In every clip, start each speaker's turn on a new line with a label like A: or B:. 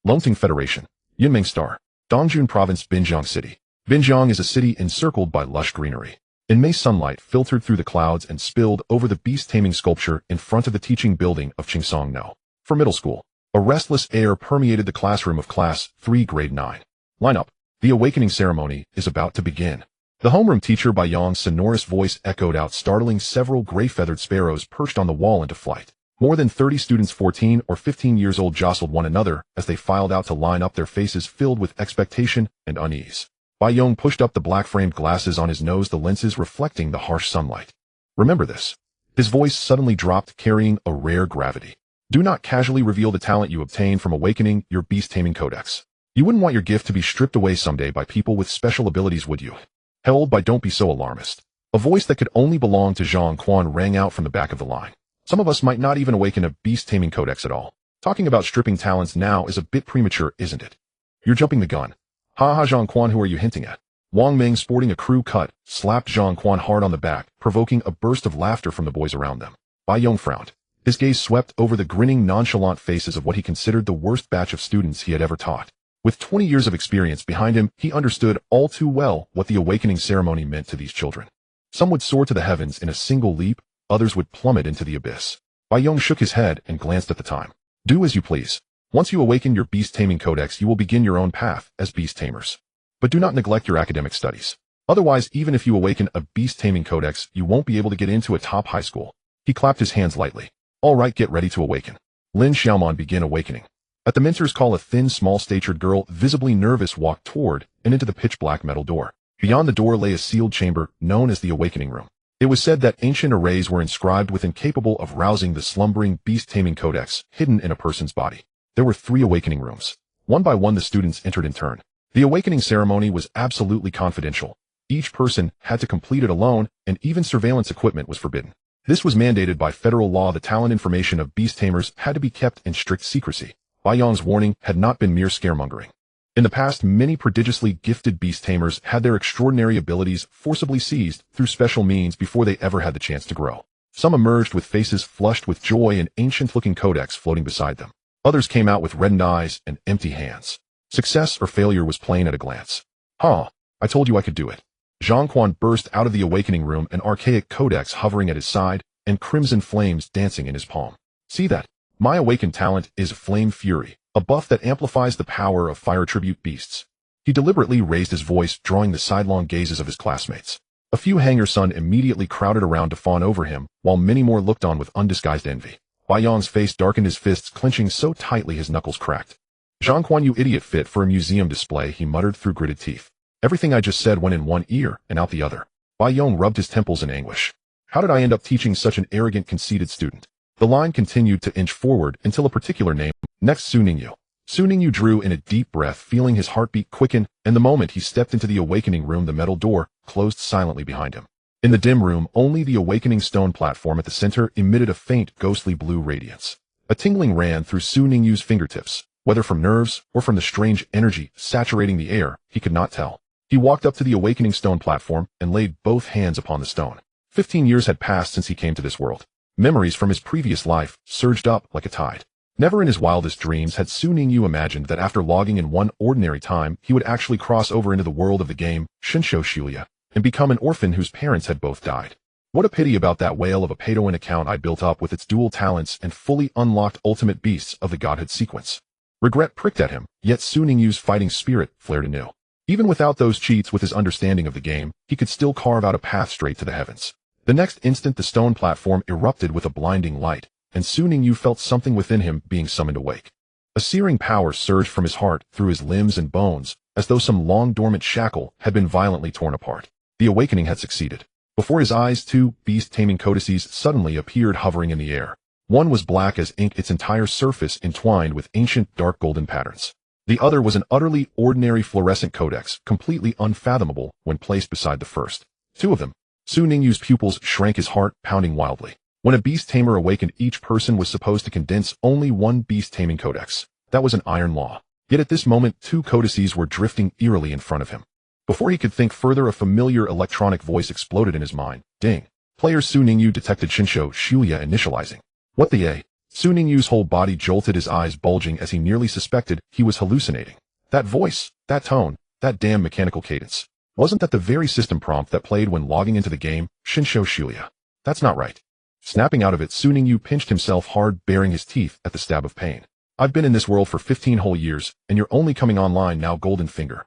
A: Longting Federation, Yunming Star, Dongjun Province, Binjiang City. Binjiang is a city encircled by lush greenery. In May, sunlight filtered through the clouds and spilled over the beast-taming sculpture in front of the teaching building of Qingsong No. For middle school, a restless air permeated the classroom of Class 3 Grade 9. Line up. The awakening ceremony is about to begin. The homeroom teacher Bai Yong's sonorous voice echoed out, startling several gray-feathered sparrows perched on the wall into flight. More than 30 students 14 or 15 years old jostled one another as they filed out to line up, their faces filled with expectation and unease. Bai Yong pushed up the black-framed glasses on his nose, the lenses reflecting the harsh sunlight. Remember this. His voice suddenly dropped, carrying a rare gravity. Do not casually reveal the talent you obtain from awakening your beast-taming codex. You wouldn't want your gift to be stripped away someday by people with special abilities, would you? Held by Don't Be So Alarmist. A voice that could only belong to Zhang Quan rang out from the back of the line. Some of us might not even awaken a beast-taming codex at all. Talking about stripping talents now is a bit premature, isn't it? You're jumping the gun. Ha ha, Zhang Quan, who are you hinting at? Wang Ming, sporting a crew cut, slapped Zhang Quan hard on the back, provoking a burst of laughter from the boys around them. Bai Yong frowned. His gaze swept over the grinning, nonchalant faces of what he considered the worst batch of students he had ever taught. With 20 years of experience behind him, he understood all too well what the awakening ceremony meant to these children. Some would soar to the heavens in a single leap, others would plummet into the abyss. Bai Yong shook his head and glanced at the time. Do as you please. Once you awaken your beast-taming codex, you will begin your own path as beast tamers. But do not neglect your academic studies. Otherwise, even if you awaken a beast-taming codex, you won't be able to get into a top high school. He clapped his hands lightly. All right, get ready to awaken. Lin Xiaomon began awakening. At the mentor's call, a thin, small-statured girl, visibly nervous, walked toward and into the pitch-black metal door. Beyond the door lay a sealed chamber known as the awakening room. It was said that ancient arrays were inscribed with incapable of rousing the slumbering beast-taming codex hidden in a person's body. There were 3 awakening rooms. One by one, the students entered in turn. The awakening ceremony was absolutely confidential. Each person had to complete it alone, and even surveillance equipment was forbidden. This was mandated by federal law. The talent information of beast tamers had to be kept in strict secrecy. Bai Yong's warning had not been mere scaremongering. In the past, many prodigiously gifted beast tamers had their extraordinary abilities forcibly seized through special means before they ever had the chance to grow. Some emerged with faces flushed with joy, an ancient-looking codex floating beside them. Others came out with reddened eyes and empty hands. Success or failure was plain at a glance. I told you I could do it. Zhang Quan burst out of the awakening room, an archaic codex hovering at his side and crimson flames dancing in his palm. See that? My awakened talent is Flame Fury, a buff that amplifies the power of fire tribute beasts. He deliberately raised his voice, drawing the sidelong gazes of his classmates. A few Hanger-sun immediately crowded around to fawn over him, while many more looked on with undisguised envy. Bai Yong's face darkened, his fists clenching so tightly his knuckles cracked. Zhang Quan, you idiot, fit for a museum display, he muttered through gritted teeth. Everything I just said went in one ear and out the other. Bai Yong rubbed his temples in anguish. How did I end up teaching such an arrogant, conceited student? The line continued to inch forward until a particular name. Next, Su Ningyu. Su Ningyu drew in a deep breath, feeling his heartbeat quicken, and the moment he stepped into the awakening room, the metal door closed silently behind him. In the dim room, only the awakening stone platform at the center emitted a faint, ghostly blue radiance. A tingling ran through Su Ningyu's fingertips, whether from nerves or from the strange energy saturating the air, he could not tell. He walked up to the awakening stone platform and laid both hands upon the stone. 15 years had passed since he came to this world. Memories from his previous life surged up like a tide. Never in his wildest dreams had Su Ningyu imagined that after logging in one ordinary time, he would actually cross over into the world of the game, Shinsho Shulia, and become an orphan whose parents had both died. What a pity about that whale of a pay-to-win account I built up with its dual talents and fully unlocked ultimate beasts of the Godhood sequence. Regret pricked at him, yet Su Ningyu's fighting spirit flared anew. Even without those cheats, with his understanding of the game, he could still carve out a path straight to the heavens. The next instant, the stone platform erupted with a blinding light, and Su Ningyu felt something within him being summoned awake. A searing power surged from his heart through his limbs and bones, as though some long-dormant shackle had been violently torn apart. The awakening had succeeded. Before his eyes, 2 beast-taming codices suddenly appeared, hovering in the air. One was black as ink, its entire surface entwined with ancient dark golden patterns. The other was an utterly ordinary fluorescent codex, completely unfathomable when placed beside the first. 2 of them. Su Ningyu's pupils shrank, his heart pounding wildly. When a beast tamer awakened, each person was supposed to condense only one beast-taming codex. That was an iron law. Yet at this moment, 2 codices were drifting eerily in front of him. Before he could think further, a familiar electronic voice exploded in his mind. Ding. Player Su Ningyu detected Shinsho Shulia initializing. What the A? Su Ningyu's whole body jolted, his eyes bulging as he nearly suspected he was hallucinating. That voice, that tone, that damn mechanical cadence. Wasn't that the very system prompt that played when logging into the game, Shinsho Shulia? That's not right. Snapping out of it, Su Ningyu pinched himself hard, baring his teeth at the stab of pain. I've been in this world for 15 whole years, and you're only coming online now, Golden Finger.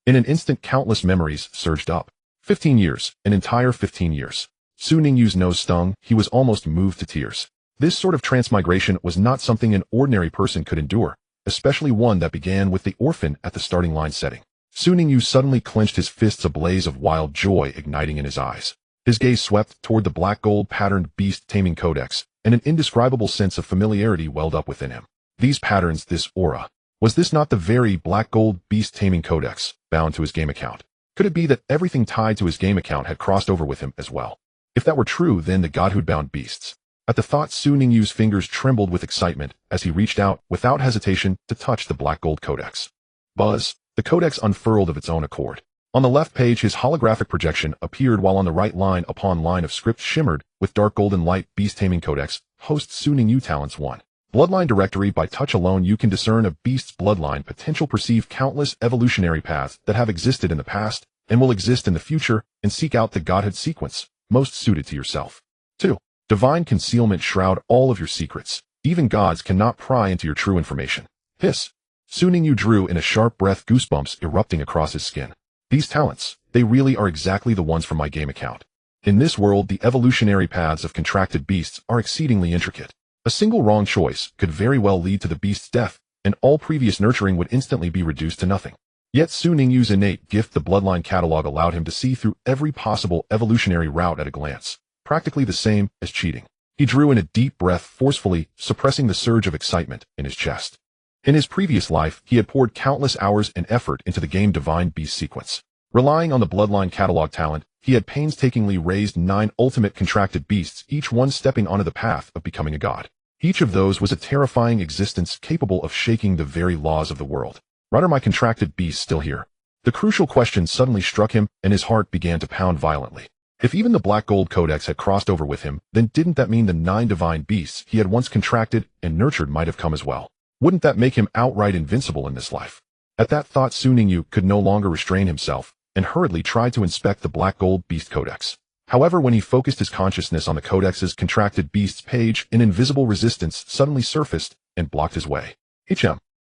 A: In an instant, countless memories surged up. 15 years, an entire 15 years. Su Ningyu's nose stung, he was almost moved to tears. This sort of transmigration was not something an ordinary person could endure, especially one that began with the orphan at the starting line setting. Su Ningyu suddenly clenched his fists, a blaze of wild joy igniting in his eyes. His gaze swept toward the black gold patterned Beast Taming Codex, and an indescribable sense of familiarity welled up within him. These patterns, this aura. Was this not the very black gold Beast Taming Codex, bound to his game account? Could it be that everything tied to his game account had crossed over with him as well? If that were true, then the god who'd bound beasts. At the thought, Su Ningyu's fingers trembled with excitement as he reached out, without hesitation, to touch the black gold codex. Buzz! The codex unfurled of its own accord. On the left page, his holographic projection appeared, while on the right, line upon line of script shimmered with dark golden light. Beast Taming Codex, host Su Ningyu Talents 1. Bloodline Directory. By touch alone you can discern a beast's bloodline potential, perceive countless evolutionary paths that have existed in the past and will exist in the future, and seek out the godhood sequence most suited to yourself. 2. Divine Concealment. Shroud all of your secrets. Even gods cannot pry into your true information. Hiss. Su Ningyu drew in a sharp breath, goosebumps erupting across his skin. These talents, they really are exactly the ones from my game account. In this world, the evolutionary paths of contracted beasts are exceedingly intricate. A single wrong choice could very well lead to the beast's death, and all previous nurturing would instantly be reduced to nothing. Yet Su Ningyu's innate gift, the Bloodline Catalogue, allowed him to see through every possible evolutionary route at a glance, practically the same as cheating. He drew in a deep breath, forcefully suppressing the surge of excitement in his chest. In his previous life, he had poured countless hours and effort into the game Divine Beast Sequence. Relying on the Bloodline Catalogue talent, he had painstakingly raised 9 ultimate contracted beasts, each one stepping onto the path of becoming a god. Each of those was a terrifying existence capable of shaking the very laws of the world. Are my contracted beasts still here? The crucial question suddenly struck him, and his heart began to pound violently. If even the Black Gold Codex had crossed over with him, then didn't that mean the 9 divine beasts he had once contracted and nurtured might have come as well? Wouldn't that make him outright invincible in this life? At that thought, Su Ningyu could no longer restrain himself, and hurriedly tried to inspect the Black Gold Beast Codex. However, when he focused his consciousness on the Codex's contracted beasts page, an invisible resistance suddenly surfaced and blocked his way.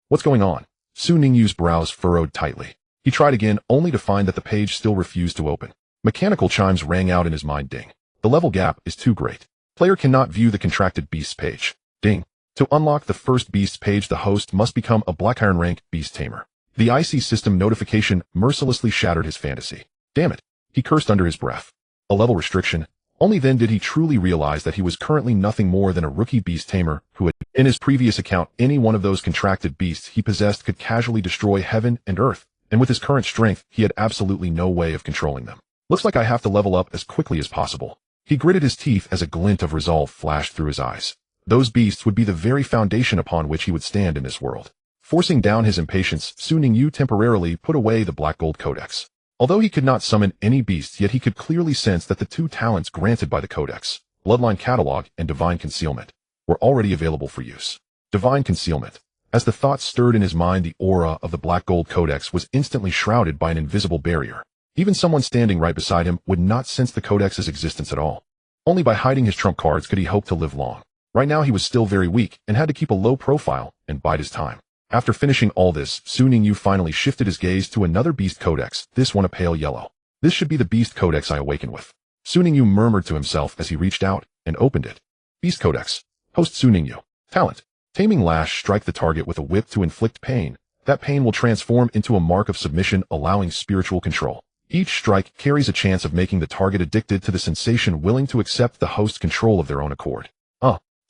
A: What's going on? Su Ningyu's brows furrowed tightly. He tried again, only to find that the page still refused to open. Mechanical chimes rang out in his mind. Ding. The level gap is too great. Player cannot view the contracted beasts page. Ding. To unlock the first beasts page, the host must become a Black Iron rank Beast Tamer. The IC system notification mercilessly shattered his fantasy. Damn it. He cursed under his breath. A level restriction. Only then did he truly realize that he was currently nothing more than a rookie Beast Tamer who had, in his previous account, any one of those contracted beasts he possessed could casually destroy heaven and earth, and with his current strength, he had absolutely no way of controlling them. Looks like I have to level up as quickly as possible. He gritted his teeth as a glint of resolve flashed through his eyes. Those beasts would be the very foundation upon which he would stand in this world. Forcing down his impatience, Su Ningyu temporarily put away the Black Gold Codex. Although he could not summon any beasts, yet he could clearly sense that the 2 talents granted by the Codex, Bloodline Catalogue and Divine Concealment, were already available for use. Divine Concealment. As the thought stirred in his mind, the aura of the Black Gold Codex was instantly shrouded by an invisible barrier. Even someone standing right beside him would not sense the Codex's existence at all. Only by hiding his trump cards could he hope to live long. Right now he was still very weak and had to keep a low profile and bide his time. After finishing all this, Su Ningyu finally shifted his gaze to another Beast Codex, this one a pale yellow. This should be the Beast Codex I awaken with. Su Ningyu murmured to himself as he reached out and opened it. Beast Codex. Host Su Ningyu. Talent. Taming Lash. Strike the target with a whip to inflict pain. That pain will transform into a mark of submission, allowing spiritual control. Each strike carries a chance of making the target addicted to the sensation, willing to accept the host's control of their own accord.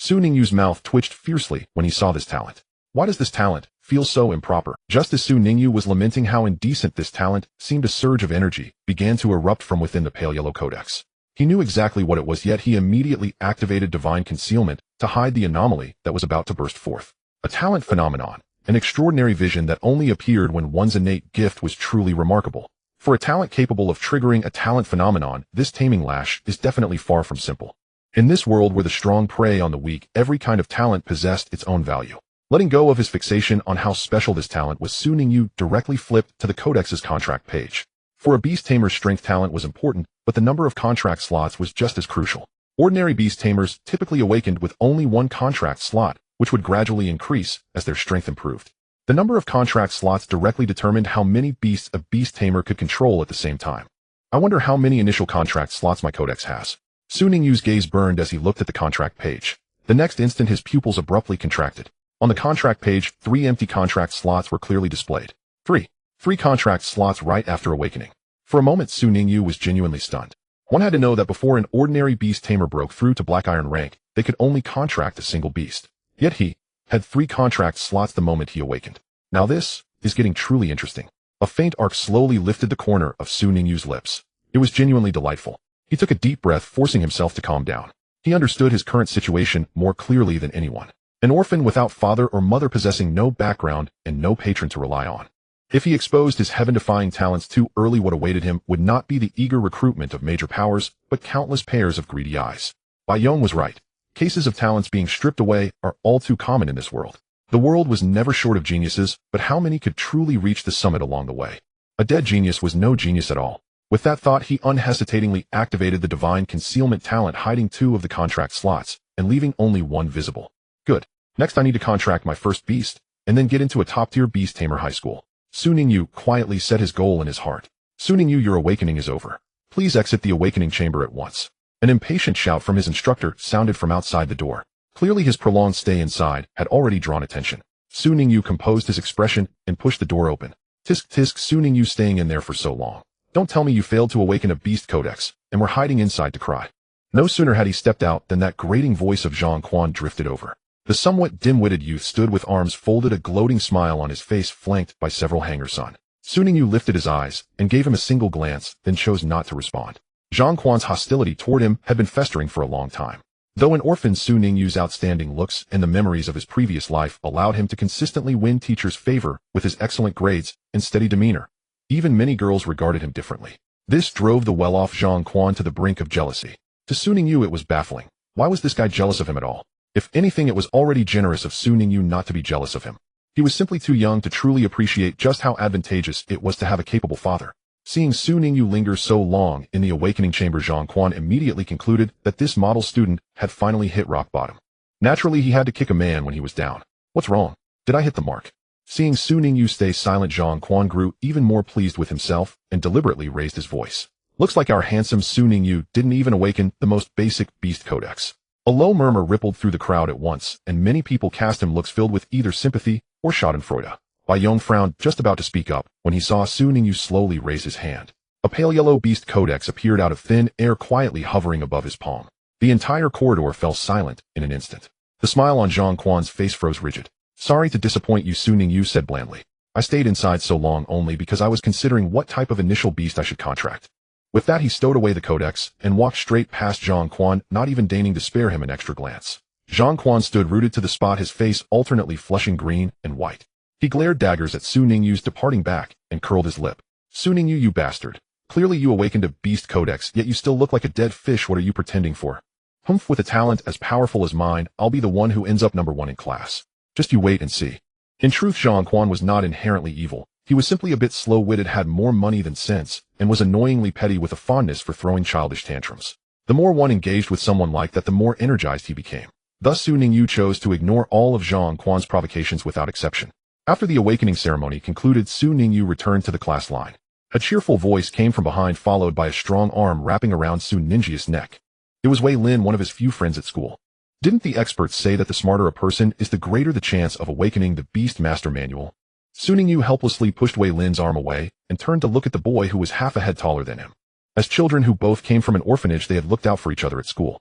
A: Su Ningyu's mouth twitched fiercely when he saw this talent. Why does this talent feel so improper? Just as Su Ningyu was lamenting how indecent this talent seemed, a surge of energy began to erupt from within the pale yellow codex. He knew exactly what it was, yet he immediately activated Divine Concealment to hide the anomaly that was about to burst forth. A talent phenomenon, an extraordinary vision that only appeared when one's innate gift was truly remarkable. For a talent capable of triggering a talent phenomenon, this Taming Lash is definitely far from simple. In this world where the strong prey on the weak, every kind of talent possessed its own value. Letting go of his fixation on how special this talent was, Su Ningyu directly flipped to the Codex's contract page. For a Beast Tamer, strength talent was important, but the number of contract slots was just as crucial. Ordinary Beast Tamers typically awakened with only one contract slot, which would gradually increase as their strength improved. The number of contract slots directly determined how many beasts a Beast Tamer could control at the same time. I wonder how many initial contract slots my Codex has. Su Ningyu's gaze burned as he looked at the contract page. The next instant his pupils abruptly contracted. On the contract page, 3 empty contract slots were clearly displayed. Three contract slots right after awakening. For a moment, Su Ningyu was genuinely stunned. One had to know that before an ordinary Beast Tamer broke through to Black Iron rank, they could only contract a single beast. Yet he had 3 contract slots the moment he awakened. Now this is getting truly interesting. A faint arc slowly lifted the corner of Su Ningyu's lips. It was genuinely delightful. He took a deep breath, forcing himself to calm down. He understood his current situation more clearly than anyone. An orphan without father or mother, possessing no background and no patron to rely on. If he exposed his heaven-defying talents too early, what awaited him would not be the eager recruitment of major powers, but countless pairs of greedy eyes. Bai Yong was right. Cases of talents being stripped away are all too common in this world. The world was never short of geniuses, but how many could truly reach the summit along the way? A dead genius was no genius at all. With that thought, he unhesitatingly activated the divine concealment talent, hiding 2 of the contract slots and leaving only 1 visible. Good. Next I need to contract my first beast, and then get into a top-tier Beast Tamer high school. Su Ningyu quietly set his goal in his heart. Su Ningyu, your awakening is over. Please exit the awakening chamber at once. An impatient shout from his instructor sounded from outside the door. Clearly his prolonged stay inside had already drawn attention. Su Ningyu composed his expression and pushed the door open. Tisk tisk, Su Ningyu, staying in there for so long. Don't tell me you failed to awaken a Beast Codex and were hiding inside to cry. No sooner had he stepped out than that grating voice of Zhang Quan drifted over. The somewhat dim-witted youth stood with arms folded, a gloating smile on his face, flanked by several hangers-on. Su Ningyu lifted his eyes and gave him a single glance, then chose not to respond. Zhang Quan's hostility toward him had been festering for a long time. Though an orphan, Su Ningyu's outstanding looks and the memories of his previous life allowed him to consistently win teachers' favor with his excellent grades and steady demeanor. Even many girls regarded him differently. This drove the well-off Zhang Quan to the brink of jealousy. To Su Ningyu it was baffling. Why was this guy jealous of him at all? If anything, it was already generous of Su Ningyu not to be jealous of him. He was simply too young to truly appreciate just how advantageous it was to have a capable father. Seeing Su Ningyu linger so long in the awakening chamber, Zhang Quan immediately concluded that this model student had finally hit rock bottom. Naturally, he had to kick a man when he was down. What's wrong? Did I hit the mark? Seeing Su Ningyu stay silent, Zhang Quan grew even more pleased with himself and deliberately raised his voice. Looks like our handsome Su Ningyu didn't even awaken the most basic Beast Codex. A low murmur rippled through the crowd at once, and many people cast him looks filled with either sympathy or schadenfreude. Bai Yong frowned, just about to speak up, when he saw Su Ningyu slowly raise his hand. A pale yellow Beast Codex appeared out of thin air, quietly hovering above his palm. The entire corridor fell silent in an instant. The smile on Zhang Quan's face froze rigid. Sorry to disappoint you, Su Ningyu said blandly. I stayed inside so long only because I was considering what type of initial beast I should contract. With that, he stowed away the codex and walked straight past Zhang Quan, not even deigning to spare him an extra glance. Zhang Quan stood rooted to the spot, his face alternately flushing green and white. He glared daggers at Su Ningyu's departing back and curled his lip. Su Ningyu, you bastard. Clearly you awakened a Beast Codex, yet you still look like a dead fish. What are you pretending for? Humph, with a talent as powerful as mine, I'll be the one who ends up number 1 in class. Just you wait and see. In truth, Zhang Quan was not inherently evil. He was simply a bit slow-witted, had more money than sense, and was annoyingly petty with a fondness for throwing childish tantrums. The more one engaged with someone like that, the more energized he became. Thus Su Ningyu chose to ignore all of Zhang Quan's provocations without exception. After the awakening ceremony concluded, Su Ningyu returned to the class line. A cheerful voice came from behind, followed by a strong arm wrapping around Su Ningyu's neck. It was Wei Lin, one of his few friends at school. Didn't the experts say that the smarter a person is, the greater the chance of awakening the Beast Master Manual? Su Ningyu helplessly pushed Wei Lin's arm away and turned to look at the boy who was half a head taller than him. As children who both came from an orphanage, they had looked out for each other at school.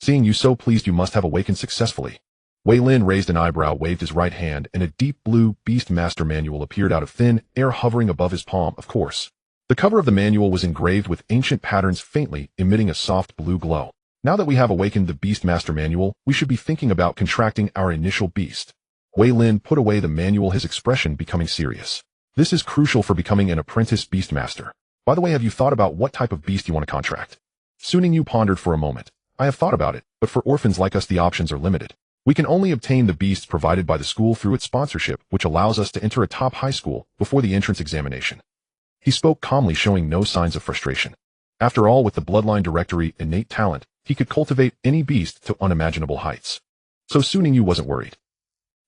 A: Seeing you so pleased, you must have awakened successfully. Wei Lin raised an eyebrow, waved his right hand, and a deep blue Beast Master Manual appeared out of thin air, hovering above his palm. Of course. The cover of the manual was engraved with ancient patterns, faintly emitting a soft blue glow. Now that we have awakened the Beast Master Manual, we should be thinking about contracting our initial beast. Wei Lin put away the manual, his expression becoming serious. This is crucial for becoming an apprentice Beastmaster. By the way, have you thought about what type of beast you want to contract? Su Ningyu pondered for a moment. I have thought about it, but for orphans like us the options are limited. We can only obtain the beasts provided by the school through its sponsorship, which allows us to enter a top high school before the entrance examination. He spoke calmly, showing no signs of frustration. After all, with the Bloodline Directory innate talent, he could cultivate any beast to unimaginable heights. So Su Ningyu wasn't worried.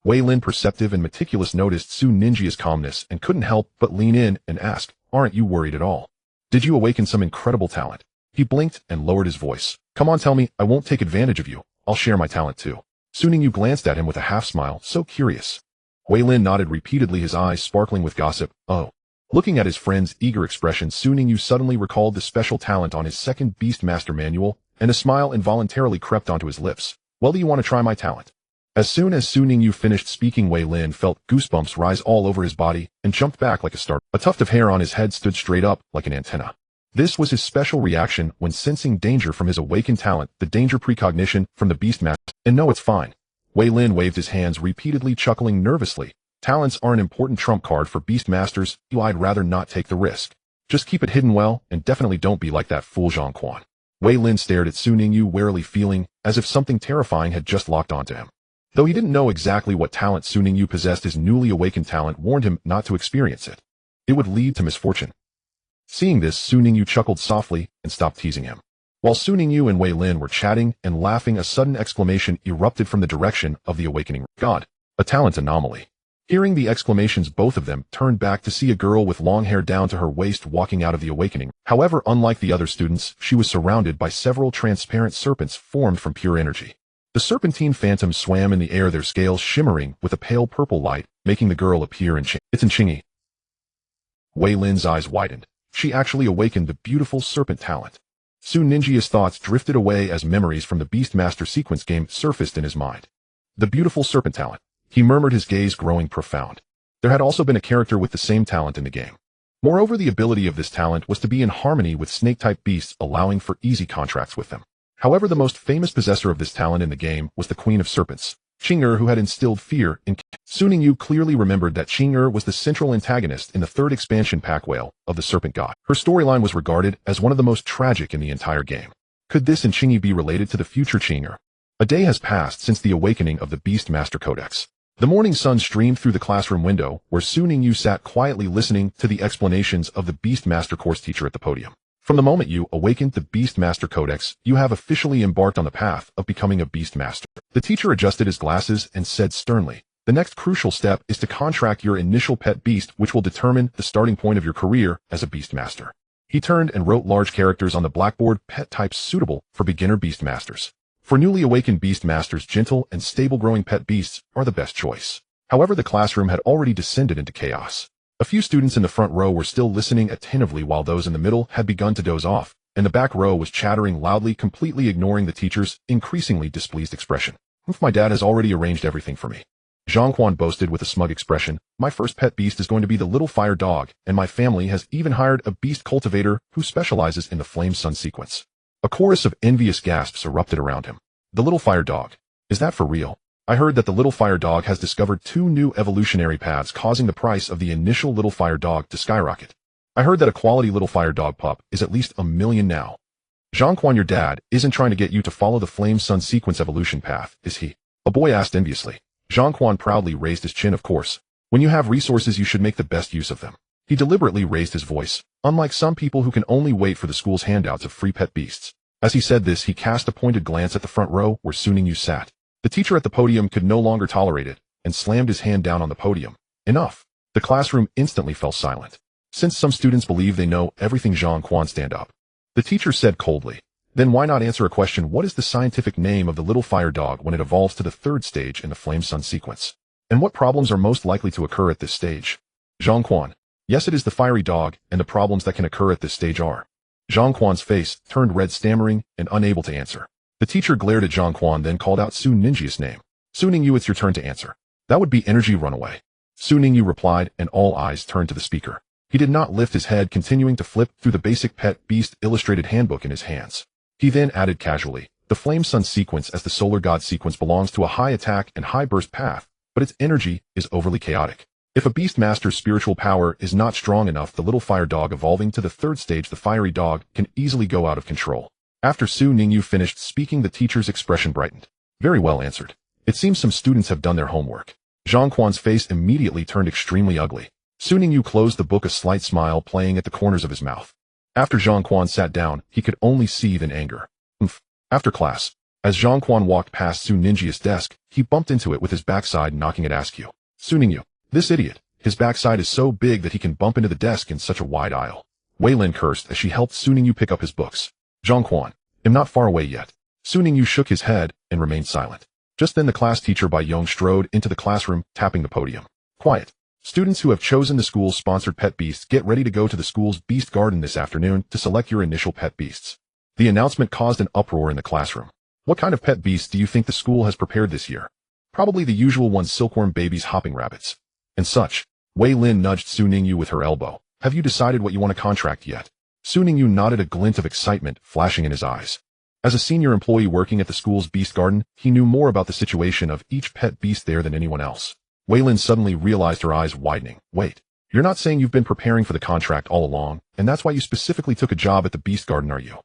A: Wei Lin, perceptive and meticulous, noticed Su Ninjia's calmness and couldn't help but lean in and ask, "Aren't you worried at all? Did you awaken some incredible talent?" He blinked and lowered his voice. "Come on, tell me. I won't take advantage of you. I'll share my talent too." Su Ningyu glanced at him with a half-smile, so curious. Wei Lin nodded repeatedly, his eyes sparkling with gossip. "Oh." Looking at his friend's eager expression, Su Ningyu suddenly recalled the special talent on his second Beast Master manual, and a smile involuntarily crept onto his lips. "Well, do you want to try my talent?" As soon as Su Ningyu finished speaking, Wei Lin felt goosebumps rise all over his body and jumped back like a start. A tuft of hair on his head stood straight up like an antenna. This was his special reaction when sensing danger from his awakened talent, the danger precognition from the Beast Master. "And no, it's fine." Wei Lin waved his hands repeatedly, chuckling nervously. "Talents are an important trump card for Beast Masters. I'd rather not take the risk. Just keep it hidden well, and definitely don't be like that fool Zhang Quan." Wei Lin stared at Su Ningyu warily, feeling as if something terrifying had just locked onto him. Though he didn't know exactly what talent Su Ningyu possessed, his newly awakened talent warned him not to experience it. It would lead to misfortune. Seeing this, Su Ningyu chuckled softly and stopped teasing him. While Su Ningyu and Wei Lin were chatting and laughing, a sudden exclamation erupted from the direction of the awakening. "God, a talent anomaly." Hearing the exclamations, both of them turned back to see a girl with long hair down to her waist walking out of the awakening. However, unlike the other students, she was surrounded by several transparent serpents formed from pure energy. The serpentine phantoms swam in the air, their scales shimmering with a pale purple light, making the girl appear in It's in Chingy. Wei Lin's eyes widened. She actually awakened the beautiful serpent talent. Su Ninjia's thoughts drifted away as memories from the Beast Master Sequence game surfaced in his mind. The beautiful serpent talent. He murmured, his gaze growing profound. There had also been a character with the same talent in the game. Moreover, the ability of this talent was to be in harmony with snake-type beasts, allowing for easy contracts with them. However, the most famous possessor of this talent in the game was the Queen of Serpents, Qing'er, who had instilled fear in Su Ningyu clearly remembered that Qing'er was the central antagonist in the third expansion pack whale of the Serpent God. Her storyline was regarded as one of the most tragic in the entire game. Could this and Qing'e be related to the future Qing'er? A day has passed since the awakening of the Beast Master Codex. The morning sun streamed through the classroom window, where Su Ningyu sat quietly listening to the explanations of the Beast Master course teacher at the podium. From the moment you awakened the Beast Master Codex, you have officially embarked on the path of becoming a Beast Master. The teacher adjusted his glasses and said sternly, "The next crucial step is to contract your initial pet beast, which will determine the starting point of your career as a Beast Master." He turned and wrote large characters on the blackboard, "Pet types suitable for beginner Beast Masters. For newly awakened Beast Masters, gentle and stable growing pet beasts are the best choice." However, the classroom had already descended into chaos. A few students in the front row were still listening attentively, while those in the middle had begun to doze off, and the back row was chattering loudly, completely ignoring the teacher's increasingly displeased expression. "My dad has already arranged everything for me," Zhang Quan boasted with a smug expression. "My first pet beast is going to be the little fire dog, and my family has even hired a beast cultivator who specializes in the Flame Sun sequence." A chorus of envious gasps erupted around him. "The little fire dog? Is that for real? I heard that the little fire dog has discovered 2 new evolutionary paths, causing the price of the initial little fire dog to skyrocket. I heard that a quality little fire dog pup is at least $1 million now." "Zhang Quan, your dad isn't trying to get you to follow the Flame Sun sequence evolution path, is he?" a boy asked enviously. Zhang Quan proudly raised his chin. "Of course. When you have resources, you should make the best use of them." He deliberately raised his voice, unlike some people who can only wait for the school's handouts of free pet beasts. As he said this, he cast a pointed glance at the front row where Su Ningyu sat. The teacher at the podium could no longer tolerate it, and slammed his hand down on the podium. "Enough." The classroom instantly fell silent. "Since some students believe they know everything, Zhang Quan, stand up," the teacher said coldly. "Then why not answer a question? What is the scientific name of the little fire dog when it evolves to the 3rd stage in the Flame Sun sequence? And what problems are most likely to occur at this stage?" "Zhang Quan. Yes, it is the fiery dog, and the problems that can occur at this stage are..." Zhang Quan's face turned red, stammering and unable to answer. The teacher glared at Zhang Quan, then called out Su Ninjia's name. "Su Ningyu, it's your turn to answer." "That would be energy runaway." Su Ningyu replied, and all eyes turned to the speaker. He did not lift his head, continuing to flip through the basic pet beast illustrated handbook in his hands. He then added casually, "The Flame Sun sequence as the Solar God sequence belongs to a high attack and high burst path, but its energy is overly chaotic. If a Beast Master's spiritual power is not strong enough, the little fire dog evolving to the 3rd stage, the fiery dog, can easily go out of control. After Su Ningyu finished speaking, the teacher's expression brightened. Very well answered. It seems some students have done their homework. Zhang Quan's face immediately turned extremely ugly. Su Ningyu closed the book, a slight smile playing at the corners of his mouth. After Zhang Quan sat down, he could only seethe in anger. After class, as Zhang Quan walked past Su Ningyi's desk, he bumped into it with his backside, knocking it askew. Su Ningyu, this idiot. His backside is so big that he can bump into the desk in such a wide aisle. Wei Lin cursed as she helped Su Ningyu pick up his books. Zhang Quan, I'm not far away yet. Su Ningyu shook his head and remained silent. Just then the class teacher Bai Yong strode into the classroom, tapping the podium. Quiet. Students who have chosen the school's sponsored pet beasts, get ready to go to the school's beast garden this afternoon to select your initial pet beasts. The announcement caused an uproar in the classroom. What kind of pet beasts do you think the school has prepared this year? Probably the usual ones, silkworm babies, hopping rabbits, and such. Wei Lin nudged Su Ningyu with her elbow. Have you decided what you want to contract yet? Su Ningyu nodded, a glint of excitement flashing in his eyes. As a senior employee working at the school's beast garden, he knew more about the situation of each pet beast there than anyone else. Wei Lin suddenly realized, her eyes widening. Wait, you're not saying you've been preparing for the contract all along, and that's why you specifically took a job at the beast garden, are you?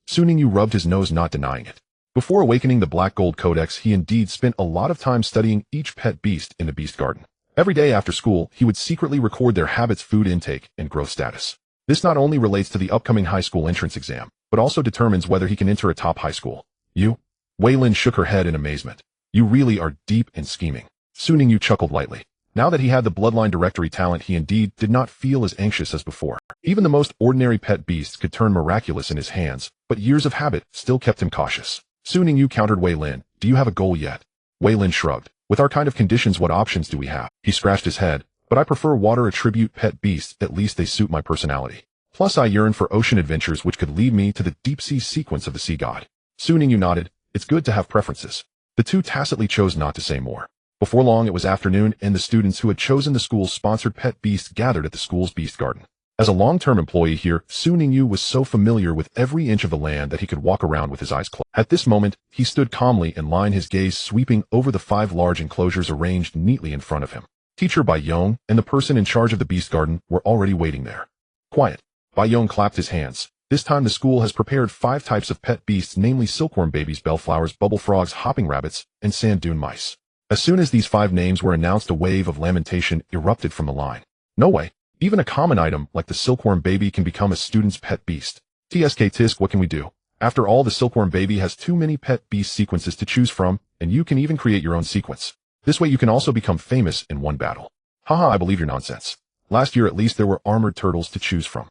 A: Su Ningyu rubbed his nose, not denying it. Before awakening the Black Gold Codex, he indeed spent a lot of time studying each pet beast in the beast garden. Every day after school, he would secretly record their habits, food intake, and growth status. This not only relates to the upcoming high school entrance exam, but also determines whether he can enter a top high school. You? Wei Lin shook her head in amazement. You really are deep and scheming. Su Ningyu chuckled lightly. Now that he had the bloodline directory talent, he indeed did not feel as anxious as before. Even the most ordinary pet beasts could turn miraculous in his hands, but years of habit still kept him cautious. Su Ningyu countered Wei Lin. Do you have a goal yet? Wei Lin shrugged. With our kind of conditions, what options do we have? He scratched his head. But I prefer water attribute pet beasts, at least they suit my personality. Plus I yearn for ocean adventures which could lead me to the deep sea sequence of the sea god. Su Ningyu nodded. It's good to have preferences. The two tacitly chose not to say more. Before long it was afternoon, and the students who had chosen the school's sponsored pet beasts gathered at the school's beast garden. As a long-term employee here, Su Ningyu was so familiar with every inch of the land that he could walk around with his eyes closed. At this moment, he stood calmly in line, his gaze sweeping over the 5 large enclosures arranged neatly in front of him. Teacher Bai Yong and the person in charge of the beast garden were already waiting there. Quiet. Bai Yong clapped his hands. This time the school has prepared 5 types of pet beasts, namely silkworm babies, bellflowers, bubble frogs, hopping rabbits, and sand dune mice. As soon as these 5 names were announced, a wave of lamentation erupted from the line. No way. Even a common item like the silkworm baby can become a student's pet beast. TSK tisk, what can we do? After all, the silkworm baby has too many pet beast sequences to choose from, and you can even create your own sequence. This way you can also become famous in one battle. Haha, I believe your nonsense. Last year at least there were armored turtles to choose from.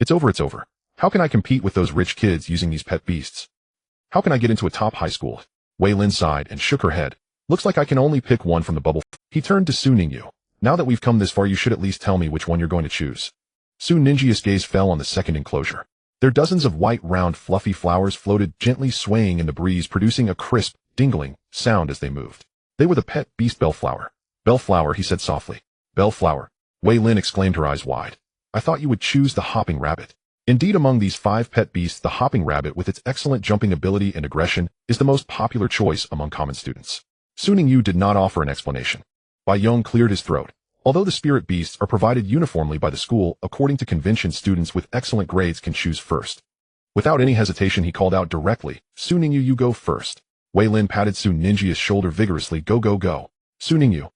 A: It's over. How can I compete with those rich kids using these pet beasts? How can I get into a top high school? Wei Lin sighed and shook her head. Looks like I can only pick one from the bubble. He turned to Su Ningyu. Now that we've come this far, you should at least tell me which one you're going to choose. Su Ningyu's gaze fell on the second enclosure. Their dozens of white, round, fluffy flowers floated gently, swaying in the breeze, producing a crisp, dingling sound as they moved. They were the pet beast bellflower. Bellflower, he said softly. Bellflower. Wei Lin exclaimed, her eyes wide. I thought you would choose the hopping rabbit. Indeed, among these 5 pet beasts, the hopping rabbit, with its excellent jumping ability and aggression, is the most popular choice among common students. Su Ningyu did not offer an explanation. Bai Yong cleared his throat. Although the spirit beasts are provided uniformly by the school, according to convention, students with excellent grades can choose first. Without any hesitation, he called out directly, Su Ningyu, you go first. Wei Lin patted Su Ningyu's shoulder vigorously. Go. Su Ningyu.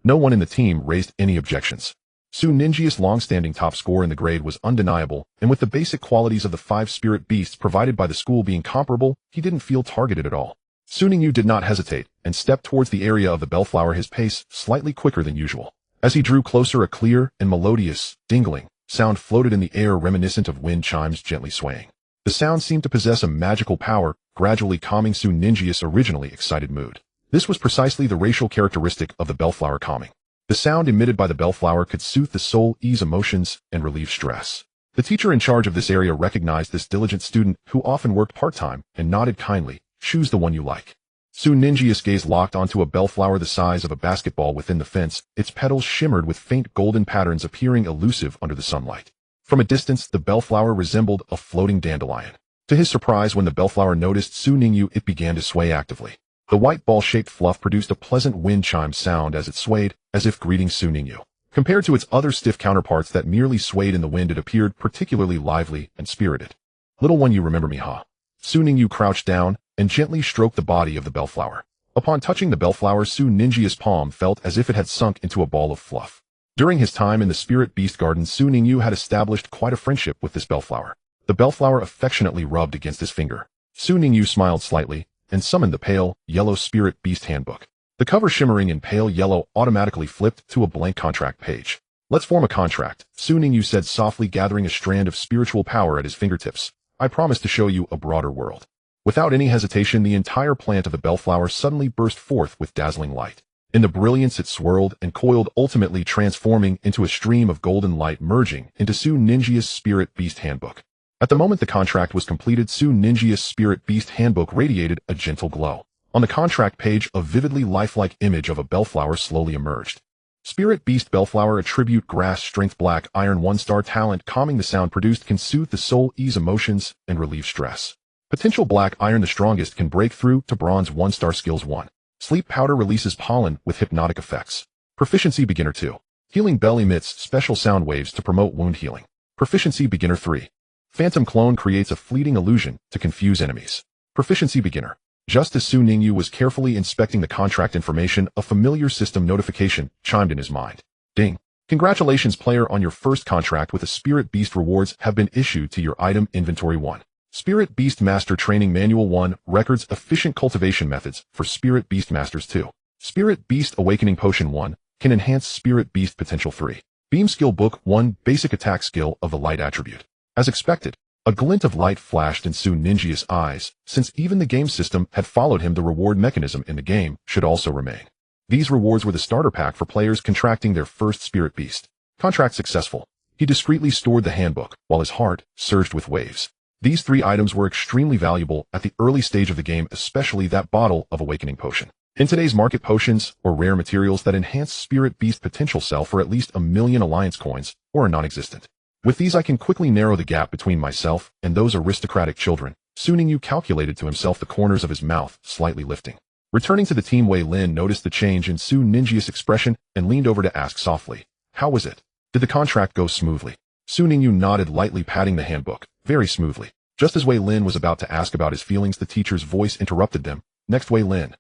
A: No one in the team raised any objections. Su Ningyu's long-standing top score in the grade was undeniable, and with the basic qualities of the 5 spirit beasts provided by the school being comparable, he didn't feel targeted at all. Su Ningyu did not hesitate, and stepped towards the area of the bellflower, his pace slightly quicker than usual. As he drew closer, a clear and melodious, dingling sound floated in the air, reminiscent of wind chimes gently swaying. The sound seemed to possess a magical power, gradually calming Su Ningyu's originally excited mood. This was precisely the racial characteristic of the bellflower, calming. The sound emitted by the bellflower could soothe the soul, ease emotions, and relieve stress. The teacher in charge of this area recognized this diligent student, who often worked part-time, and nodded kindly. Choose the one you like. Su Ningyu's gaze locked onto a bellflower the size of a basketball within the fence. Its petals shimmered with faint golden patterns, appearing elusive under the sunlight. From a distance, the bellflower resembled a floating dandelion. To his surprise, when the bellflower noticed Su Ningyu, it began to sway actively. The white ball-shaped fluff produced a pleasant wind chime sound as it swayed, as if greeting Su Ningyu. Compared to its other stiff counterparts that merely swayed in the wind, it appeared particularly lively and spirited. Little one, you remember me, huh? Su Ningyu crouched down and gently stroked the body of the bellflower. Upon touching the bellflower, Su Ninjia's palm felt as if it had sunk into a ball of fluff. During his time in the Spirit Beast Garden, Su Ningyu had established quite a friendship with this bellflower. The bellflower affectionately rubbed against his finger. Su Ningyu smiled slightly and summoned the pale, yellow Spirit Beast Handbook. The cover, shimmering in pale yellow, automatically flipped to a blank contract page. "Let's form a contract," Su Ningyu said softly, gathering a strand of spiritual power at his fingertips. "I promise to show you a broader world." Without any hesitation, the entire plant of the bellflower suddenly burst forth with dazzling light. In the brilliance it swirled and coiled, ultimately transforming into a stream of golden light, merging into Su Ninjia's Spirit Beast Handbook. At the moment the contract was completed, Su Ninjia's Spirit Beast Handbook radiated a gentle glow. On the contract page, a vividly lifelike image of a bellflower slowly emerged. Spirit Beast Bellflower attribute grass strength black iron 1-star talent calming the sound produced can soothe the soul, ease emotions, and relieve stress. Potential black iron the strongest can break through to bronze 1-star skills 1. Sleep powder releases pollen with hypnotic effects. Proficiency beginner 2. Healing bell emits special sound waves to promote wound healing. Proficiency beginner 3. Phantom clone creates a fleeting illusion to confuse enemies. Proficiency beginner. Just as Su Ningyu was carefully inspecting the contract information, a familiar system notification chimed in his mind. Ding. Congratulations player, on your first contract with a Spirit Beast. Rewards have been issued to your item inventory. 1. Spirit Beast Master Training Manual 1. Records efficient cultivation methods for Spirit Beast Masters. 2. Spirit Beast Awakening Potion 1. Can enhance Spirit Beast potential. 3. Beam Skill Book 1. Basic attack skill of the light attribute. As expected, a glint of light flashed in Su Ninjia's eyes. Since even the game system had followed him, the reward mechanism in the game should also remain. These rewards were the starter pack for players contracting their first Spirit Beast. Contract successful. He discreetly stored the handbook, while his heart surged with waves. These 3 items were extremely valuable at the early stage of the game, especially that bottle of Awakening Potion. In today's market, potions or rare materials that enhance Spirit Beast potential sell for at least 1,000,000 alliance coins or are non-existent. With these I can quickly narrow the gap between myself and those aristocratic children. Su Ningyu calculated to himself, the corners of his mouth slightly lifting. Returning to the team, Wei Lin noticed the change in Su Ninjia's expression and leaned over to ask softly, "How was it? Did the contract go smoothly?" Su Ningyu nodded lightly, patting the handbook. "Very smoothly." Just as Wei Lin was about to ask about his feelings, the teacher's voice interrupted them. "Next, Wei Lin."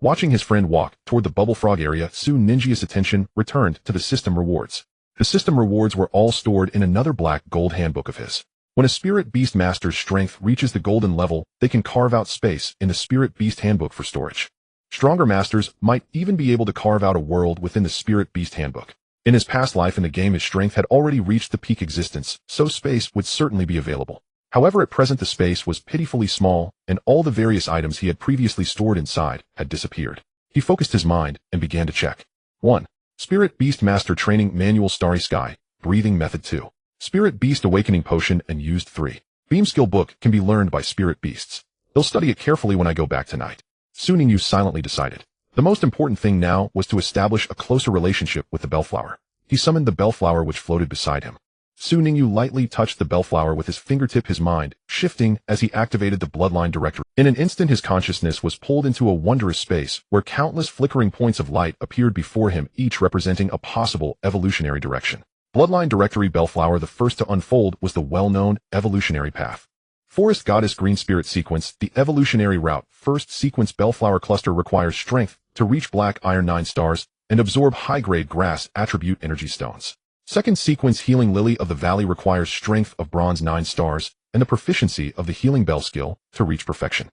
A: Watching his friend walk toward the bubble frog area, Su Ninjia's attention returned to the system rewards. The system rewards were all stored in another black gold handbook of his. When a Spirit Beast Master's strength reaches the golden level, they can carve out space in the Spirit Beast Handbook for storage. Stronger masters might even be able to carve out a world within the Spirit Beast Handbook. In his past life in the game, his strength had already reached the peak existence, so space would certainly be available. However, at present the space was pitifully small, and all the various items he had previously stored inside had disappeared. He focused his mind and began to check. 1. Spirit Beast Master Training Manual Starry Sky, Breathing Method 2. Spirit Beast Awakening Potion and used 3. Beam Skill Book can be learned by Spirit Beasts. They'll study it carefully when I go back tonight. Su Ningyu silently decided. The most important thing now was to establish a closer relationship with the bellflower. He summoned the bellflower which floated beside him. Su Ningyu lightly touched the bellflower with his fingertip, his mind shifting as he activated the Bloodline directory. In an instant his consciousness was pulled into a wondrous space where countless flickering points of light appeared before him, each representing a possible evolutionary direction. Bloodline Directory Bellflower. The first to unfold was the well-known evolutionary path. Forest Goddess Green Spirit Sequence. The evolutionary route. First sequence Bellflower Cluster requires strength to reach black iron 9 stars and absorb high-grade grass attribute energy stones. Second sequence Healing Lily of the Valley requires strength of bronze 9 stars and the proficiency of the Healing Bell skill to reach perfection.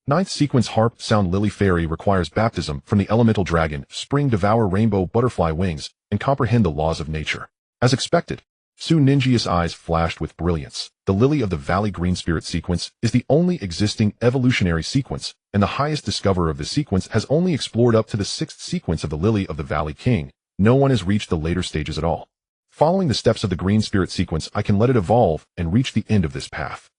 A: Ninth sequence Harp Sound Lily Fairy requires baptism from the elemental dragon, Spring Devour Rainbow Butterfly Wings, and comprehend the laws of nature. As expected, Su Ninjia's eyes flashed with brilliance. The Lily of the Valley Green Spirit Sequence is the only existing evolutionary sequence, and the highest discoverer of the sequence has only explored up to the 6th sequence of the Lily of the Valley King. No one has reached the later stages at all. Following the steps of the Green Spirit Sequence, I can let it evolve and reach the end of this path.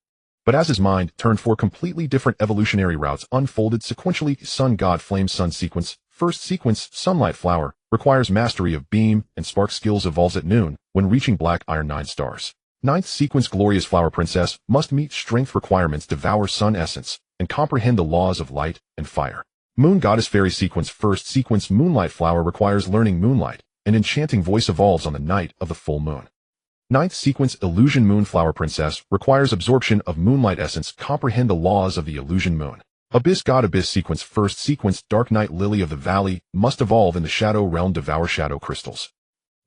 A: But as his mind turned, 4 completely different evolutionary routes unfolded sequentially. Sun God Flame Sun Sequence. First sequence Sunlight Flower requires mastery of beam and spark skills, evolves at noon when reaching black iron 9 stars. Ninth sequence Glorious Flower Princess must meet strength requirements, devour sun essence, and comprehend the laws of light and fire. Moon Goddess Fairy Sequence. First sequence Moonlight Flower requires learning moonlight, an enchanting voice, evolves on the night of the full moon. Ninth sequence Illusion Moonflower Princess requires absorption of moonlight essence. Comprehend the laws of the illusion moon. Abyss God Abyss Sequence First sequence Dark Night Lily of the Valley must evolve in the Shadow Realm. Devour Shadow Crystals.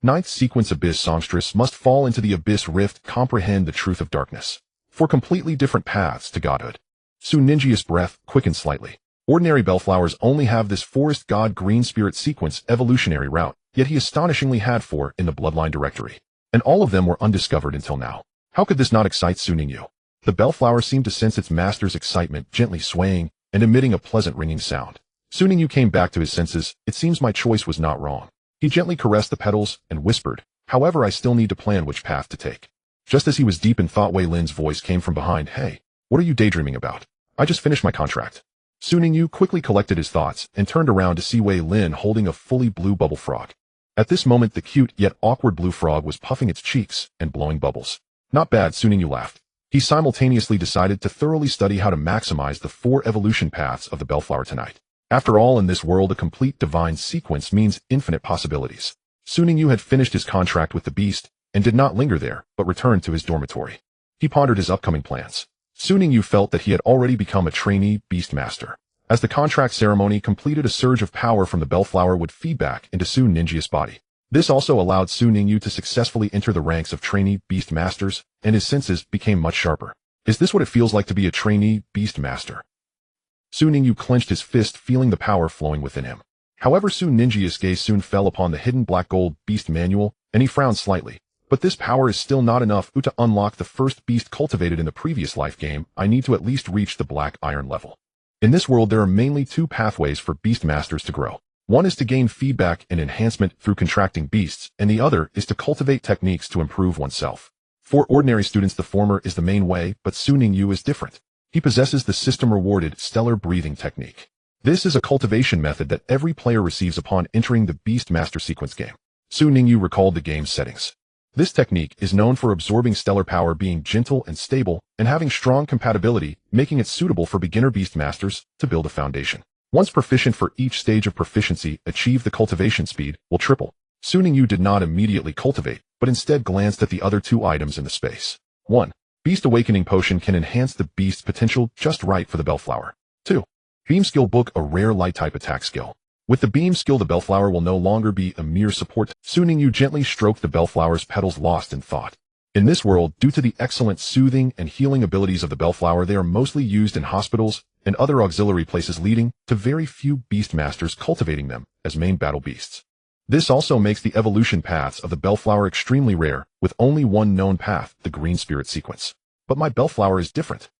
A: Ninth sequence Abyss Songstress must fall into the Abyss Rift. Comprehend the truth of darkness. For completely different paths to godhood. Su Ninjia's breath quicken slightly. Ordinary bellflowers only have this Forest God Green Spirit Sequence evolutionary route, yet he astonishingly had 4 in the Bloodline directory. And all of them were undiscovered until now. How could this not excite Su Ningyu? The bellflower seemed to sense its master's excitement, gently swaying and emitting a pleasant ringing sound. Su Ningyu came back to his senses. It seems my choice was not wrong. He gently caressed the petals and whispered, however, I still need to plan which path to take. Just as he was deep in thought, Wei Lin's voice came from behind. Hey, what are you daydreaming about? I just finished my contract. Su Ningyu quickly collected his thoughts and turned around to see Wei Lin holding a fully blue bubble frog. At this moment, the cute yet awkward blue frog was puffing its cheeks and blowing bubbles. Not bad, Su Ningyu laughed. He simultaneously decided to thoroughly study how to maximize the 4 evolution paths of the bellflower tonight. After all, in this world, a complete divine sequence means infinite possibilities. Su Ningyu had finished his contract with the beast and did not linger there, but returned to his dormitory. He pondered his upcoming plans. Su Ningyu felt that he had already become a trainee beast master. As the contract ceremony completed, a surge of power from the bellflower would feed back into Su Ninjia's body. This also allowed Su Ningyu to successfully enter the ranks of trainee beast masters, and his senses became much sharper. Is this what it feels like to be a trainee beast master? Su Ningyu clenched his fist, feeling the power flowing within him. However, Su Ninjia's gaze soon fell upon the hidden black gold beast manual, and he frowned slightly. But this power is still not enough to unlock the first beast cultivated in the previous life game. I need to at least reach the black iron level. In this world, there are mainly 2 pathways for beast masters to grow. One is to gain feedback and enhancement through contracting beasts, and the other is to cultivate techniques to improve oneself. For ordinary students, the former is the main way, but Su Ningyu is different. He possesses the system-rewarded stellar breathing technique. This is a cultivation method that every player receives upon entering the Beast Master Sequence game. Su Ningyu recalled the game's settings. This technique is known for absorbing stellar power, being gentle and stable, and having strong compatibility, making it suitable for beginner beast masters to build a foundation. Once proficient, for each stage of proficiency achieved, the cultivation speed will triple. Su Ningyu did not immediately cultivate, but instead glanced at the other 2 items in the space. 1. Beast Awakening Potion can enhance the beast's potential just right for the bellflower. 2. Beam Skill Book, a rare light-type attack skill. With the beam skill, the bellflower will no longer be a mere support. Su Ningyu gently stroked the bellflower's petals, lost in thought. In this world, due to the excellent soothing and healing abilities of the bellflower, they are mostly used in hospitals and other auxiliary places, leading to very few beast masters cultivating them as main battle beasts. This also makes the evolution paths of the bellflower extremely rare, with only one known path, the Green Spirit Sequence. But my bellflower is different.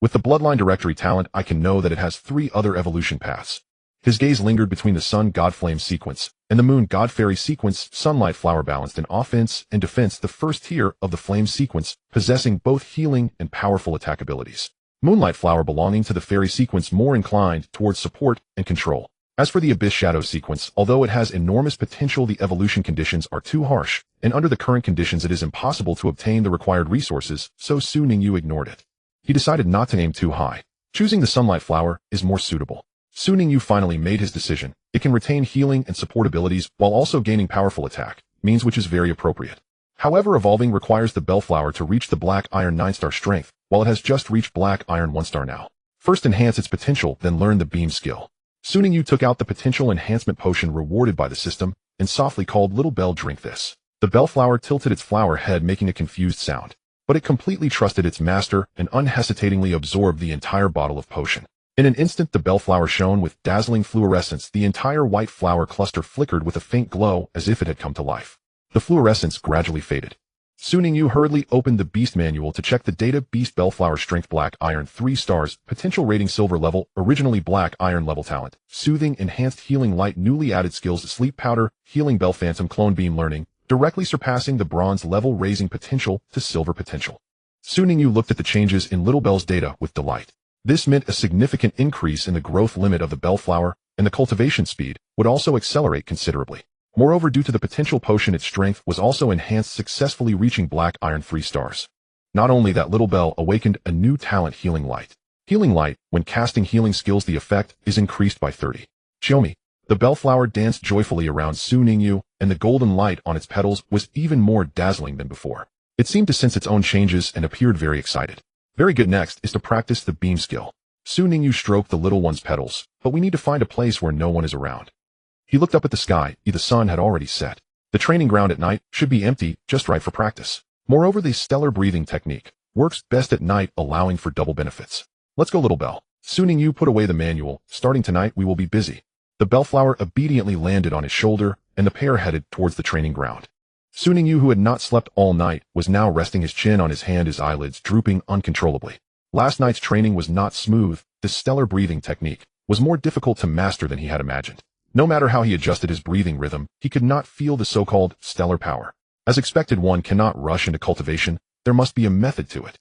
A: With the Bloodline Directory talent, I can know that it has 3 other evolution paths. His gaze lingered between the Sun God Flame Sequence and the Moon God Fairy Sequence. Sunlight Flower balanced in offense and defense, the first tier of the Flame Sequence, possessing both healing and powerful attack abilities. Moonlight Flower belonging to the Fairy Sequence, more inclined towards support and control. As for the Abyss Shadow Sequence, although it has enormous potential, the evolution conditions are too harsh, and under the current conditions it is impossible to obtain the required resources, so Su Ningyu ignored it. He decided not to aim too high. Choosing the Sunlight Flower is more suitable. Su Ningyu finally made his decision. It can retain healing and support abilities while also gaining powerful attack, means which is very appropriate. However, evolving requires the bellflower to reach the Black Iron 9-star strength, while it has just reached Black Iron 1-star now. First enhance its potential, then learn the beam skill. Su Ningyu took out the potential enhancement potion rewarded by the system, and softly called, "Little bell, drink this." The bellflower tilted its flower head, making a confused sound. But it completely trusted its master and unhesitatingly absorbed the entire bottle of potion. In an instant, the bellflower shone with dazzling fluorescence. The entire white flower cluster flickered with a faint glow as if it had come to life. The fluorescence gradually faded. Su Ningyu hurriedly opened the Beast Manual to check the data. Beast Bellflower Strength Black Iron 3 stars, Potential Rating Silver Level, Originally Black Iron Level Talent, Soothing Enhanced Healing Light, Newly Added Skills, Sleep Powder, Healing Bell, Phantom Clone Beam, Learning, directly surpassing the Bronze level, raising potential to Silver potential. Su Ningyu looked at the changes in Little Bell's data with delight. This meant a significant increase in the growth limit of the bellflower, and the cultivation speed would also accelerate considerably. Moreover, due to the potential potion, its strength was also enhanced, successfully reaching Black Iron 3 stars. Not only that, Little Bell awakened a new talent, Healing Light. Healing Light, when casting healing skills, the effect is increased by 30. Xiaomi. The bellflower danced joyfully around Su Ningyu, and the golden light on its petals was even more dazzling than before. It seemed to sense its own changes and appeared very excited. Very good. Next is to practice the beam skill. Su Ningyu stroked the little one's petals, but we need to find a place where no one is around. He looked up at the sky. The sun had already set. The training ground at night should be empty, just right for practice. Moreover, the stellar breathing technique works best at night, allowing for double benefits. Let's go, little bell. Su Ningyu put away the manual. Starting tonight, we will be busy. The bellflower obediently landed on his shoulder, and the pair headed towards the training ground. Su Ningyu, who had not slept all night, was now resting his chin on his hand, his eyelids drooping uncontrollably. Last night's training was not smooth. The stellar breathing technique was more difficult to master than he had imagined. No matter how he adjusted his breathing rhythm, he could not feel the so-called stellar power. As expected, one cannot rush into cultivation. There must be a method to it.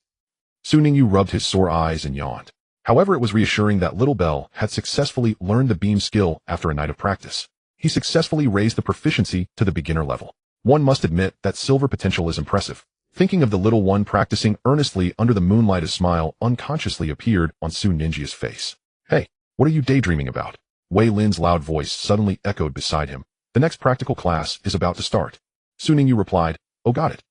A: Su Ningyu rubbed his sore eyes and yawned. However, it was reassuring that little Bell had successfully learned the beam skill after a night of practice. He successfully raised the proficiency to the beginner level. One must admit that silver potential is impressive. Thinking of the little one practicing earnestly under the moonlight, a smile unconsciously appeared on Su Ninja's face. Hey, what are you daydreaming about? Wei Lin's loud voice suddenly echoed beside him. The next practical class is about to start. Su Ningyu replied, Oh, got it.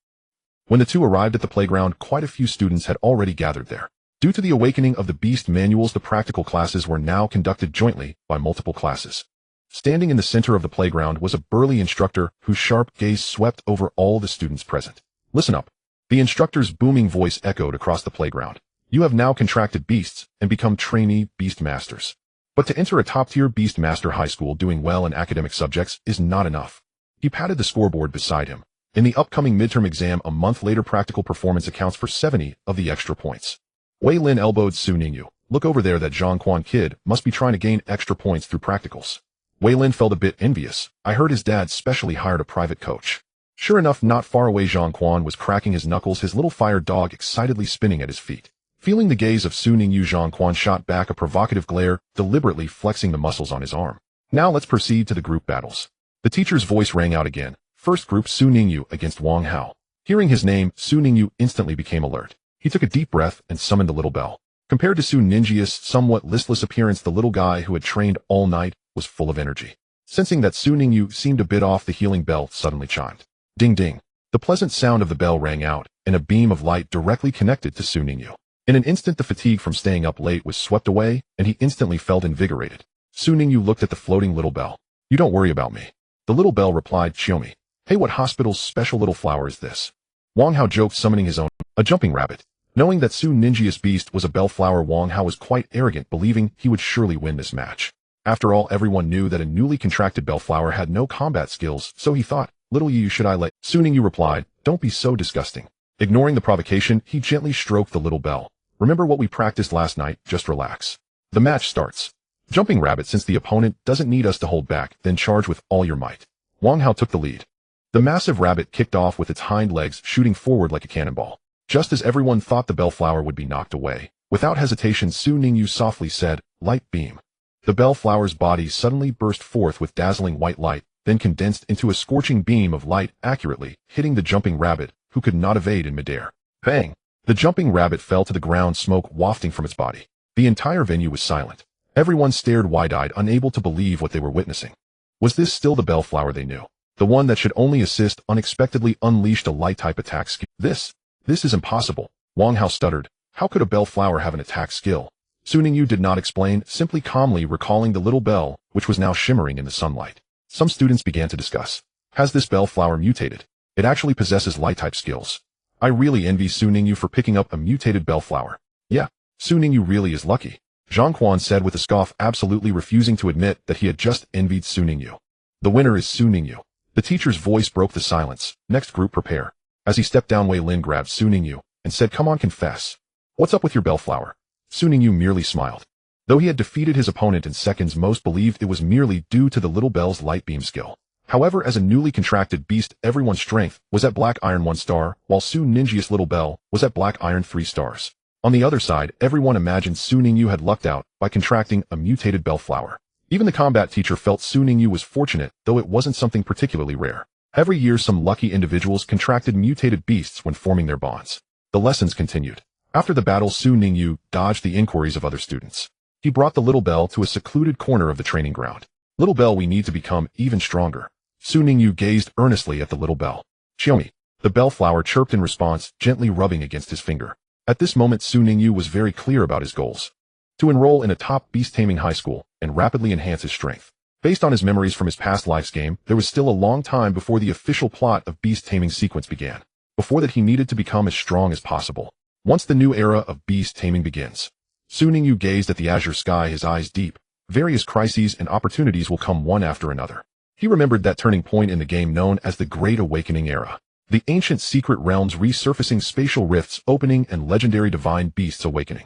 A: When the two arrived at the playground, quite a few students had already gathered there. Due to the awakening of the beast manuals, the practical classes were now conducted jointly by multiple classes. Standing in the center of the playground was a burly instructor whose sharp gaze swept over all the students present. Listen up. The instructor's booming voice echoed across the playground. You have now contracted beasts and become trainee beast masters. But to enter a top-tier beast master high school, doing well in academic subjects is not enough. He patted the scoreboard beside him. In the upcoming midterm exam a month later, practical performance accounts for 70 of the extra points. Wei Lin elbowed Su Ningyu. Look over there, that Zhongquan kid must be trying to gain extra points through practicals. Wei Lin felt a bit envious. I heard his dad specially hired a private coach. Sure enough, not far away, Zhongquan was cracking his knuckles, his little fire dog excitedly spinning at his feet. Feeling the gaze of Su Ningyu, Zhongquan shot back a provocative glare, deliberately flexing the muscles on his arm. Now let's proceed to the group battles. The teacher's voice rang out again. First group, Su Ningyu against Wang Hao. Hearing his name, Su Ningyu instantly became alert. He took a deep breath and summoned the little bell. Compared to Su Ninja's somewhat listless appearance, the little guy who had trained all night was full of energy. Sensing that Su Ningyu seemed a bit off, the healing bell suddenly chimed. Ding ding. The pleasant sound of the bell rang out, and a beam of light directly connected to Su Ningyu. In an instant, the fatigue from staying up late was swept away, and he instantly felt invigorated. Su Ningyu looked at the floating little bell. You don't worry about me. The little bell replied, Chiomi. Hey, what hospital's special little flower is this? Wang Hao joked, summoning his own, a jumping rabbit. Knowing that Su Ninja's beast was a bellflower, Wang Hao was quite arrogant, believing he would surely win this match. After all, everyone knew that a newly contracted bellflower had no combat skills, so he thought, little you, should I let? Su Ningyu replied, don't be so disgusting. Ignoring the provocation, he gently stroked the little bell. Remember what we practiced last night, just relax. The match starts. Jumping rabbit, since the opponent doesn't need us to hold back, then charge with all your might. Wang Hao took the lead. The massive rabbit kicked off with its hind legs, shooting forward like a cannonball. Just as everyone thought the bellflower would be knocked away, without hesitation, Su Ningyu softly said, light beam. The bellflower's body suddenly burst forth with dazzling white light, then condensed into a scorching beam of light, accurately hitting the jumping rabbit, who could not evade in midair. Bang! The jumping rabbit fell to the ground, smoke wafting from its body. The entire venue was silent. Everyone stared wide-eyed, unable to believe what they were witnessing. Was this still the bellflower they knew? The one that should only assist unexpectedly unleashed a light-type attack skill? This is impossible. Wang Hao stuttered. How could a bellflower have an attack skill? Su Ningyu did not explain, simply calmly recalling the little bell, which was now shimmering in the sunlight. Some students began to discuss. Has this bellflower mutated? It actually possesses light-type skills. I really envy Su Ningyu for picking up a mutated bellflower. Yeah, Su Ningyu really is lucky. Zhongquan said with a scoff, absolutely refusing to admit that he had just envied Su Ningyu. The winner is Su Ningyu. The teacher's voice broke the silence. Next group, prepare. As he stepped down, Wei Lin grabbed Su Ningyu and said, come on, confess. What's up with your bellflower? Su Ningyu merely smiled. Though he had defeated his opponent in seconds, most believed it was merely due to the little bell's light beam skill. However, as a newly contracted beast, everyone's strength was at Black Iron 1 star, while Su Ninja's little bell was at Black Iron 3 stars. On the other side, everyone imagined Su Ningyu had lucked out by contracting a mutated bellflower. Even the combat teacher felt Su Ningyu was fortunate, though it wasn't something particularly rare. Every year, some lucky individuals contracted mutated beasts when forming their bonds. The lessons continued. After the battle, Su Ningyu dodged the inquiries of other students. He brought the little bell to a secluded corner of the training ground. Little bell, we need to become even stronger. Su Ningyu gazed earnestly at the little bell. Chiomi, The bellflower chirped in response, gently rubbing against his finger. At this moment, Su Ningyu was very clear about his goals. To enroll in a top beast-taming high school and rapidly enhance his strength. Based on his memories from his past life's game, there was still a long time before the official plot of Beast Taming Sequence began. Before that, he needed to become as strong as possible. Once the new era of beast taming begins. Su Ningyu gazed at the azure sky, his eyes deep. Various crises and opportunities will come one after another. He remembered that turning point in the game known as the Great Awakening era. The ancient secret realms resurfacing, spatial rifts opening, and legendary divine beasts awakening.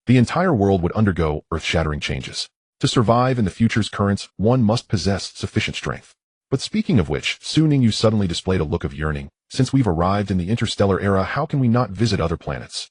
A: The entire world would undergo earth-shattering changes. To survive in the future's currents, one must possess sufficient strength. But speaking of which, Su Ningyu suddenly displayed a look of yearning. Since we've arrived in the interstellar era, how can we not visit other planets?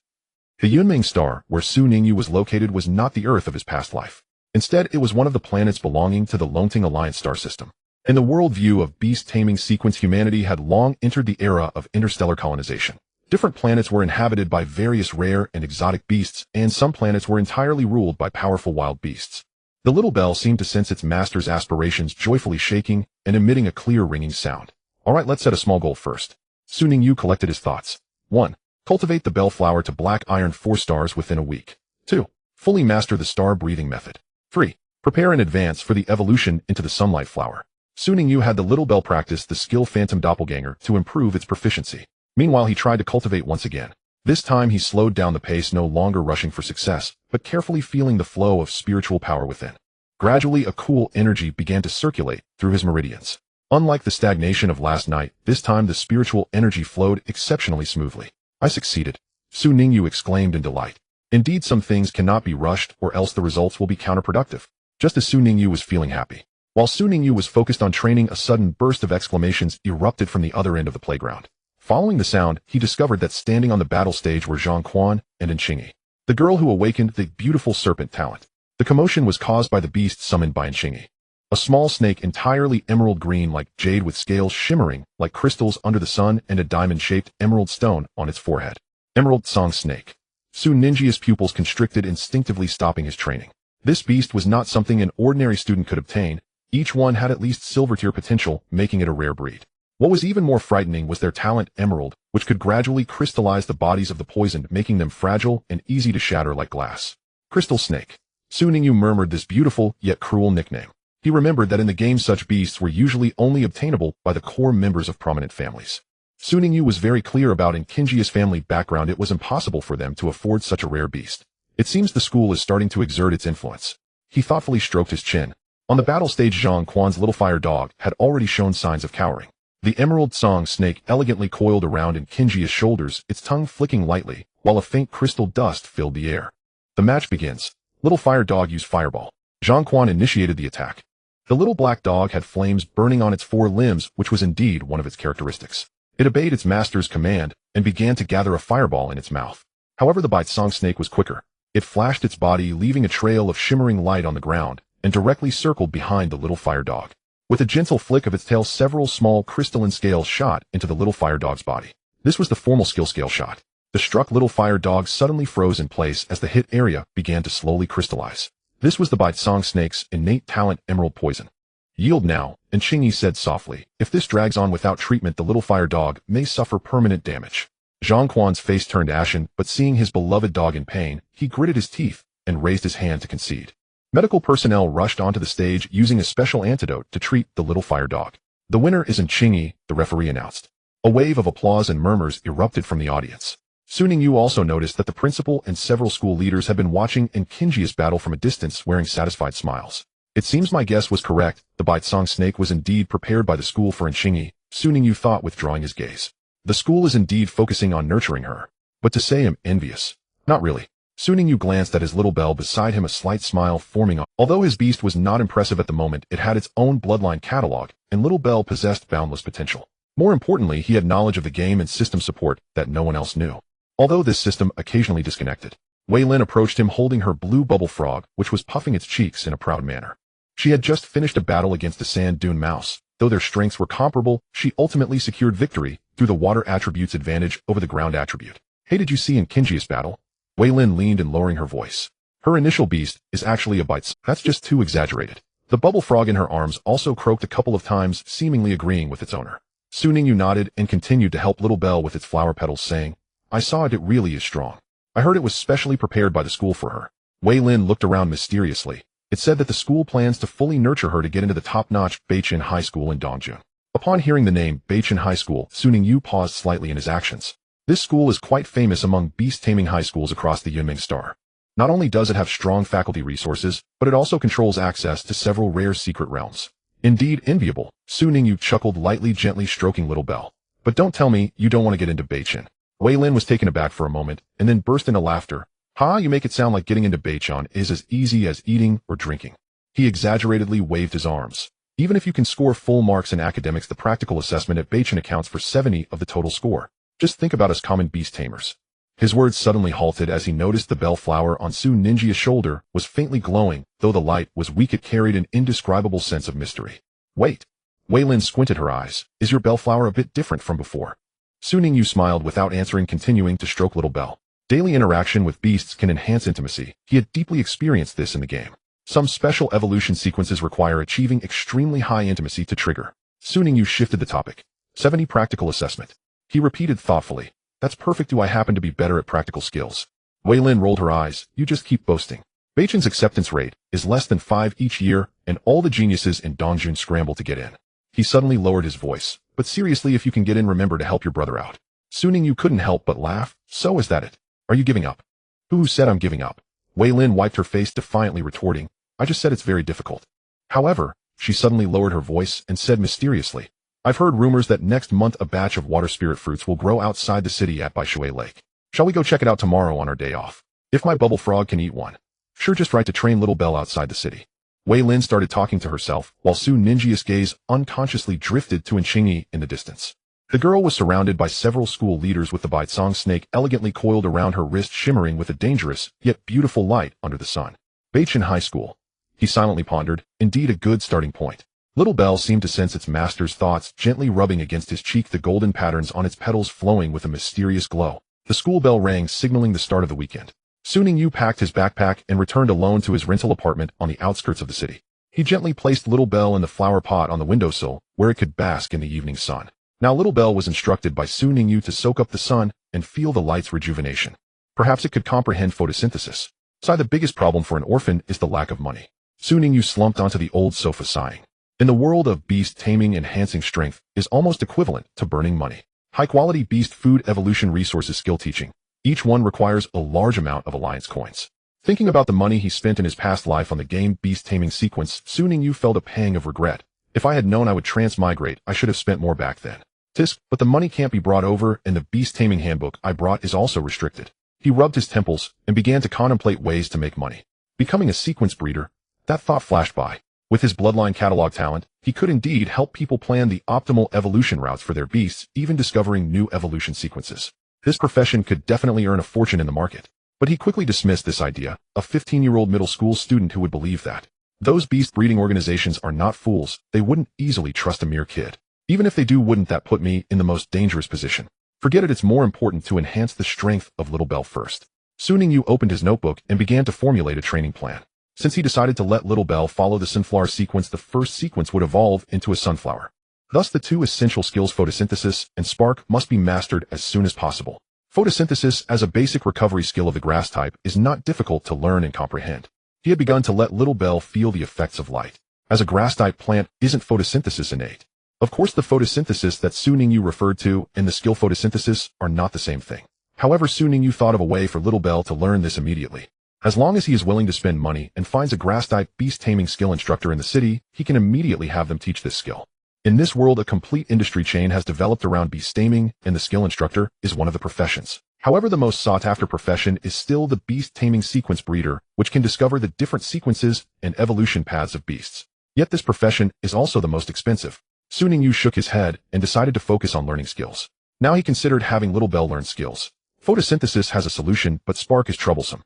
A: The Yunming star, where Su Ningyu was located, was not the Earth of his past life. Instead, it was one of the planets belonging to the Longting Alliance star system. In the worldview of Beast Taming Sequence, humanity had long entered the era of interstellar colonization. Different planets were inhabited by various rare and exotic beasts, and some planets were entirely ruled by powerful wild beasts. The little bell seemed to sense its master's aspirations, joyfully shaking and emitting a clear ringing sound. Alright, let's set a small goal first. Su Ningyu collected his thoughts. 1. Cultivate the bellflower to black iron 4 stars within a week. 2. Fully master the star breathing method. 3. Prepare in advance for the evolution into the sunlight flower. Su Ningyu had the little bell practice the skill phantom doppelganger to improve its proficiency. Meanwhile, he tried to cultivate once again. This time he slowed down the pace, no longer rushing for success, but carefully feeling the flow of spiritual power within. Gradually, a cool energy began to circulate through his meridians. Unlike the stagnation of last night, this time the spiritual energy flowed exceptionally smoothly. I succeeded. Su Ningyu exclaimed in delight. Indeed, some things cannot be rushed, or else the results will be counterproductive. Just as Su Ningyu was feeling happy. While Su Ningyu was focused on training, a sudden burst of exclamations erupted from the other end of the playground. Following the sound, he discovered that standing on the battle stage were Zhang Quan and Enqingyi, the girl who awakened the beautiful serpent talent. The commotion was caused by the beast summoned by Enqingyi. A small snake entirely emerald green like jade with scales shimmering like crystals under the sun and a diamond-shaped emerald stone on its forehead. Emerald Song Snake. Su Ningyi's pupils constricted, instinctively stopping his training. This beast was not something an ordinary student could obtain. Each one had at least silver tier potential, making it a rare breed. What was even more frightening was their talent Emerald, which could gradually crystallize the bodies of the poisoned, making them fragile and easy to shatter like glass. Crystal Snake. Su Ningyu murmured this beautiful yet cruel nickname. He remembered that in the game such beasts were usually only obtainable by the core members of prominent families. Su Ningyu was very clear about Enqingyi's family background. It was impossible for them to afford such a rare beast. It seems the school is starting to exert its influence. He thoughtfully stroked his chin. On the battle stage, Zhang Quan's little fire dog had already shown signs of cowering. The Emerald Song Snake elegantly coiled around Enqingyi's shoulders, its tongue flicking lightly, while a faint crystal dust filled the air. The match begins. Little fire dog used fireball. Zhang Quan initiated the attack. The little black dog had flames burning on its 4 limbs, which was indeed one of its characteristics. It obeyed its master's command and began to gather a fireball in its mouth. However, the Bite Song Snake was quicker. It flashed its body, leaving a trail of shimmering light on the ground, and directly circled behind the little fire dog. With a gentle flick of its tail, several small crystalline scales shot into the little fire dog's body. This was the formal skill scale shot. The struck little fire dog suddenly froze in place as the hit area began to slowly crystallize. This was the Bite Song Snake's innate talent Emerald Poison. Yield now, Enqingyi said softly. If this drags on without treatment, the little fire dog may suffer permanent damage. Zhang Quan's face turned ashen, but seeing his beloved dog in pain, he gritted his teeth and raised his hand to concede. Medical personnel rushed onto the stage using a special antidote to treat the little fire dog. The winner is Enqingyi, the referee announced. A wave of applause and murmurs erupted from the audience. Su Ningyu also noticed that the principal and several school leaders had been watching Enqingyi's battle from a distance, wearing satisfied smiles. It seems my guess was correct. The Bite Song Snake was indeed prepared by the school for Enqingyi, Su Ningyu thought, withdrawing his gaze. The school is indeed focusing on nurturing her. But to say I'm envious. Not really. Su Ningyu glanced at his little bell beside him, a slight smile forming on. Although his beast was not impressive at the moment, it had its own Bloodline Catalogue, and little bell possessed boundless potential. More importantly, he had knowledge of the game and system support that no one else knew. Although this system occasionally disconnected. Wei Lin approached him holding her blue bubble frog, which was puffing its cheeks in a proud manner. She had just finished a battle against the sand dune mouse. Though their strengths were comparable, she ultimately secured victory through the water attribute's advantage over the ground attribute. Hey, did you see Enqingyi's battle? Wei Lin leaned in, lowering her voice. Her initial beast is actually a bite. That's just too exaggerated. The bubble frog in her arms also croaked a couple of times, seemingly agreeing with its owner. Su Ningyu nodded and continued to help Little Belle with its flower petals, saying, I saw it really is strong. I heard it was specially prepared by the school for her. Wei Lin looked around mysteriously. It said that the school plans to fully nurture her to get into the top-notch Beichin High School in Dongjun. Upon hearing the name Beichin High School, Su Ningyu paused slightly in his actions. This school is quite famous among beast-taming high schools across the Yunming Star. Not only does it have strong faculty resources, but it also controls access to several rare secret realms. Indeed enviable, Su Ningyu chuckled lightly, gently stroking Little Belle. But don't tell me you don't want to get into Beichin. Wei Lin was taken aback for a moment, and then burst into laughter. Ha, you make it sound like getting into Beichin is as easy as eating or drinking. He exaggeratedly waved his arms. Even if you can score full marks in academics, the practical assessment at Beichin accounts for 70 of the total score. Just think about us common beast tamers. His words suddenly halted as he noticed the bell flower on Su Ninjia's shoulder was faintly glowing. Though the light was weak, it carried an indescribable sense of mystery. Wait. Wei Lin squinted her eyes. Is your bellflower a bit different from before? Su Ningyu smiled without answering, continuing to stroke Little Belle. Daily interaction with beasts can enhance intimacy. He had deeply experienced this in the game. Some special evolution sequences require achieving extremely high intimacy to trigger. Su Ningyu shifted the topic. 70 practical assessment. He repeated thoughtfully. That's perfect. Do I happen to be better at practical skills? Wei Lin rolled her eyes. You just keep boasting. Beichin's acceptance rate is less than 5 each year, and all the geniuses in Dongjun scramble to get in. He suddenly lowered his voice. But seriously, if you can get in, remember to help your brother out. Su Ningyu couldn't help but laugh. So is that it? Are you giving up? Who said I'm giving up? Wei Lin wiped her face, defiantly retorting. I just said it's very difficult. However, she suddenly lowered her voice and said mysteriously, I've heard rumors that next month a batch of water spirit fruits will grow outside the city at Baishui Lake. Shall we go check it out tomorrow on our day off? If my bubble frog can eat one. Sure, just right to train Little Belle outside the city. Wei Lin started talking to herself, while Su Ninjia's gaze unconsciously drifted to Enchingi in the distance. The girl was surrounded by several school leaders, with the Baitsong snake elegantly coiled around her wrist, shimmering with a dangerous, yet beautiful light under the sun. Beichin High School. He silently pondered, indeed a good starting point. Little Belle seemed to sense its master's thoughts, gently rubbing against his cheek, the golden patterns on its petals flowing with a mysterious glow. The school bell rang, signaling the start of the weekend. Su Ningyu packed his backpack and returned alone to his rental apartment on the outskirts of the city. He gently placed Little Belle in the flower pot on the windowsill, where it could bask in the evening sun. Now Little Belle was instructed by Su Ningyu to soak up the sun and feel the light's rejuvenation. Perhaps it could comprehend photosynthesis. The biggest problem for an orphan is the lack of money. Su Ningyu slumped onto the old sofa, sighing. In the world of beast taming, enhancing strength is almost equivalent to burning money. High-quality beast food, evolution resources, skill teaching. Each one requires a large amount of alliance coins. Thinking about the money he spent in his past life on the game Beast Taming Sequence, Su Ningyu felt a pang of regret. If I had known I would transmigrate, I should have spent more back then. Tisk, but the money can't be brought over, and the beast taming handbook I brought is also restricted. He rubbed his temples and began to contemplate ways to make money. Becoming a sequence breeder, that thought flashed by. With his Bloodline Catalogue talent, he could indeed help people plan the optimal evolution routes for their beasts, even discovering new evolution sequences. This profession could definitely earn a fortune in the market. But he quickly dismissed this idea, a 15-year-old middle school student who would believe that. Those beast breeding organizations are not fools. They wouldn't easily trust a mere kid. Even if they do, wouldn't that put me in the most dangerous position? Forget it, it's more important to enhance the strength of Little Belle first. Su Ningyu opened his notebook and began to formulate a training plan. Since he decided to let Little Belle follow the sunflower sequence, the first sequence would evolve into a sunflower. Thus the two essential skills, photosynthesis and spark, must be mastered as soon as possible. Photosynthesis, as a basic recovery skill of the grass type, is not difficult to learn and comprehend. He had begun to let Little Belle feel the effects of light. As a grass-type plant, isn't photosynthesis innate? Of course, the photosynthesis that Su Ningyu referred to and the skill photosynthesis are not the same thing. However, Su Ningyu thought of a way for Little Belle to learn this immediately. As long as he is willing to spend money and finds a grass-type beast-taming skill instructor in the city, he can immediately have them teach this skill. In this world, a complete industry chain has developed around beast taming, and the skill instructor is one of the professions. However, the most sought-after profession is still the beast-taming sequence breeder, which can discover the different sequences and evolution paths of beasts. Yet this profession is also the most expensive. Su Ningyu shook his head and decided to focus on learning skills. Now he considered having Little Belle learn skills. Photosynthesis has a solution, but spark is troublesome.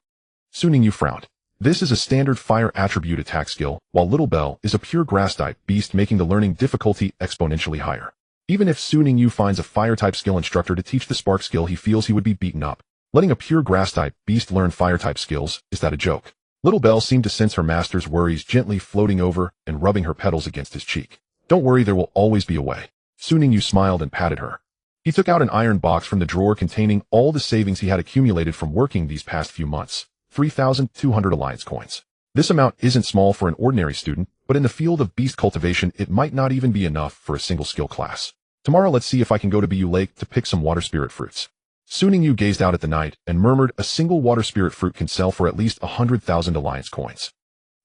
A: Su Ningyu frowned. This is a standard fire attribute attack skill, while Little Belle is a pure grass-type beast, making the learning difficulty exponentially higher. Even if Su Ningyu finds a fire-type skill instructor to teach the spark skill, he feels he would be beaten up. Letting a pure grass-type beast learn fire-type skills, is that a joke? Little Belle seemed to sense her master's worries, gently floating over and rubbing her petals against his cheek. Don't worry, there will always be a way. Su Ningyu smiled and patted her. He took out an iron box from the drawer containing all the savings he had accumulated from working these past few months. 3,200 alliance coins. This amount isn't small for an ordinary student, but in the field of beast cultivation it might not even be enough for a single skill class. Tomorrow let's see if I can go to Bu Lake to pick some water spirit fruits. Su Ningyu gazed out at the night and murmured, a single water spirit fruit can sell for at least 100,000 alliance coins.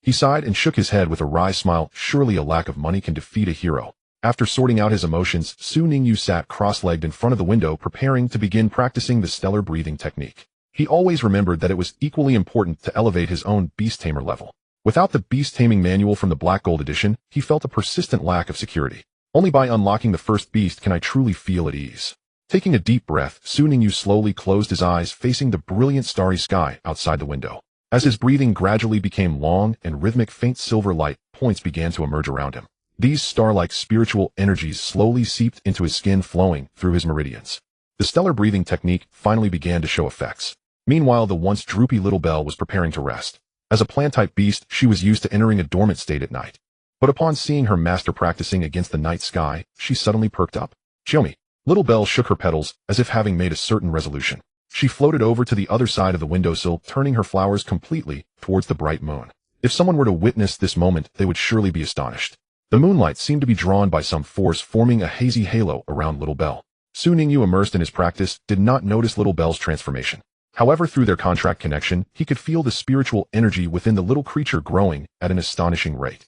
A: He sighed and shook his head with a wry smile. Surely a lack of money can defeat a hero. After sorting out his emotions, Su Ningyu sat cross-legged in front of the window preparing to begin practicing the stellar breathing technique. He always remembered that it was equally important to elevate his own Beast Tamer level. Without the Beast Taming Manual from the Black Gold Edition, he felt a persistent lack of security. Only by unlocking the first beast can I truly feel at ease. Taking a deep breath, Su Ningyu slowly closed his eyes, facing the brilliant starry sky outside the window. As his breathing gradually became long and rhythmic, faint silver light points began to emerge around him. These star-like spiritual energies slowly seeped into his skin, flowing through his meridians. The stellar breathing technique finally began to show effects. Meanwhile, the once droopy little Belle was preparing to rest. As a plant-type beast, she was used to entering a dormant state at night. But upon seeing her master practicing against the night sky, she suddenly perked up. Show me. Little Belle shook her petals, as if having made a certain resolution. She floated over to the other side of the windowsill, turning her flowers completely towards the bright moon. If someone were to witness this moment, they would surely be astonished. The moonlight seemed to be drawn by some force, forming a hazy halo around Little Belle. Su Ningyu, immersed in his practice, did not notice Little Belle's transformation. However, through their contract connection, he could feel the spiritual energy within the little creature growing at an astonishing rate.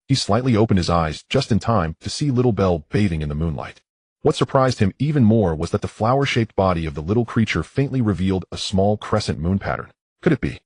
A: He slightly opened his eyes just in time to see Little Belle bathing in the moonlight. What surprised him even more was that the flower-shaped body of the little creature faintly revealed a small crescent moon pattern. Could it be?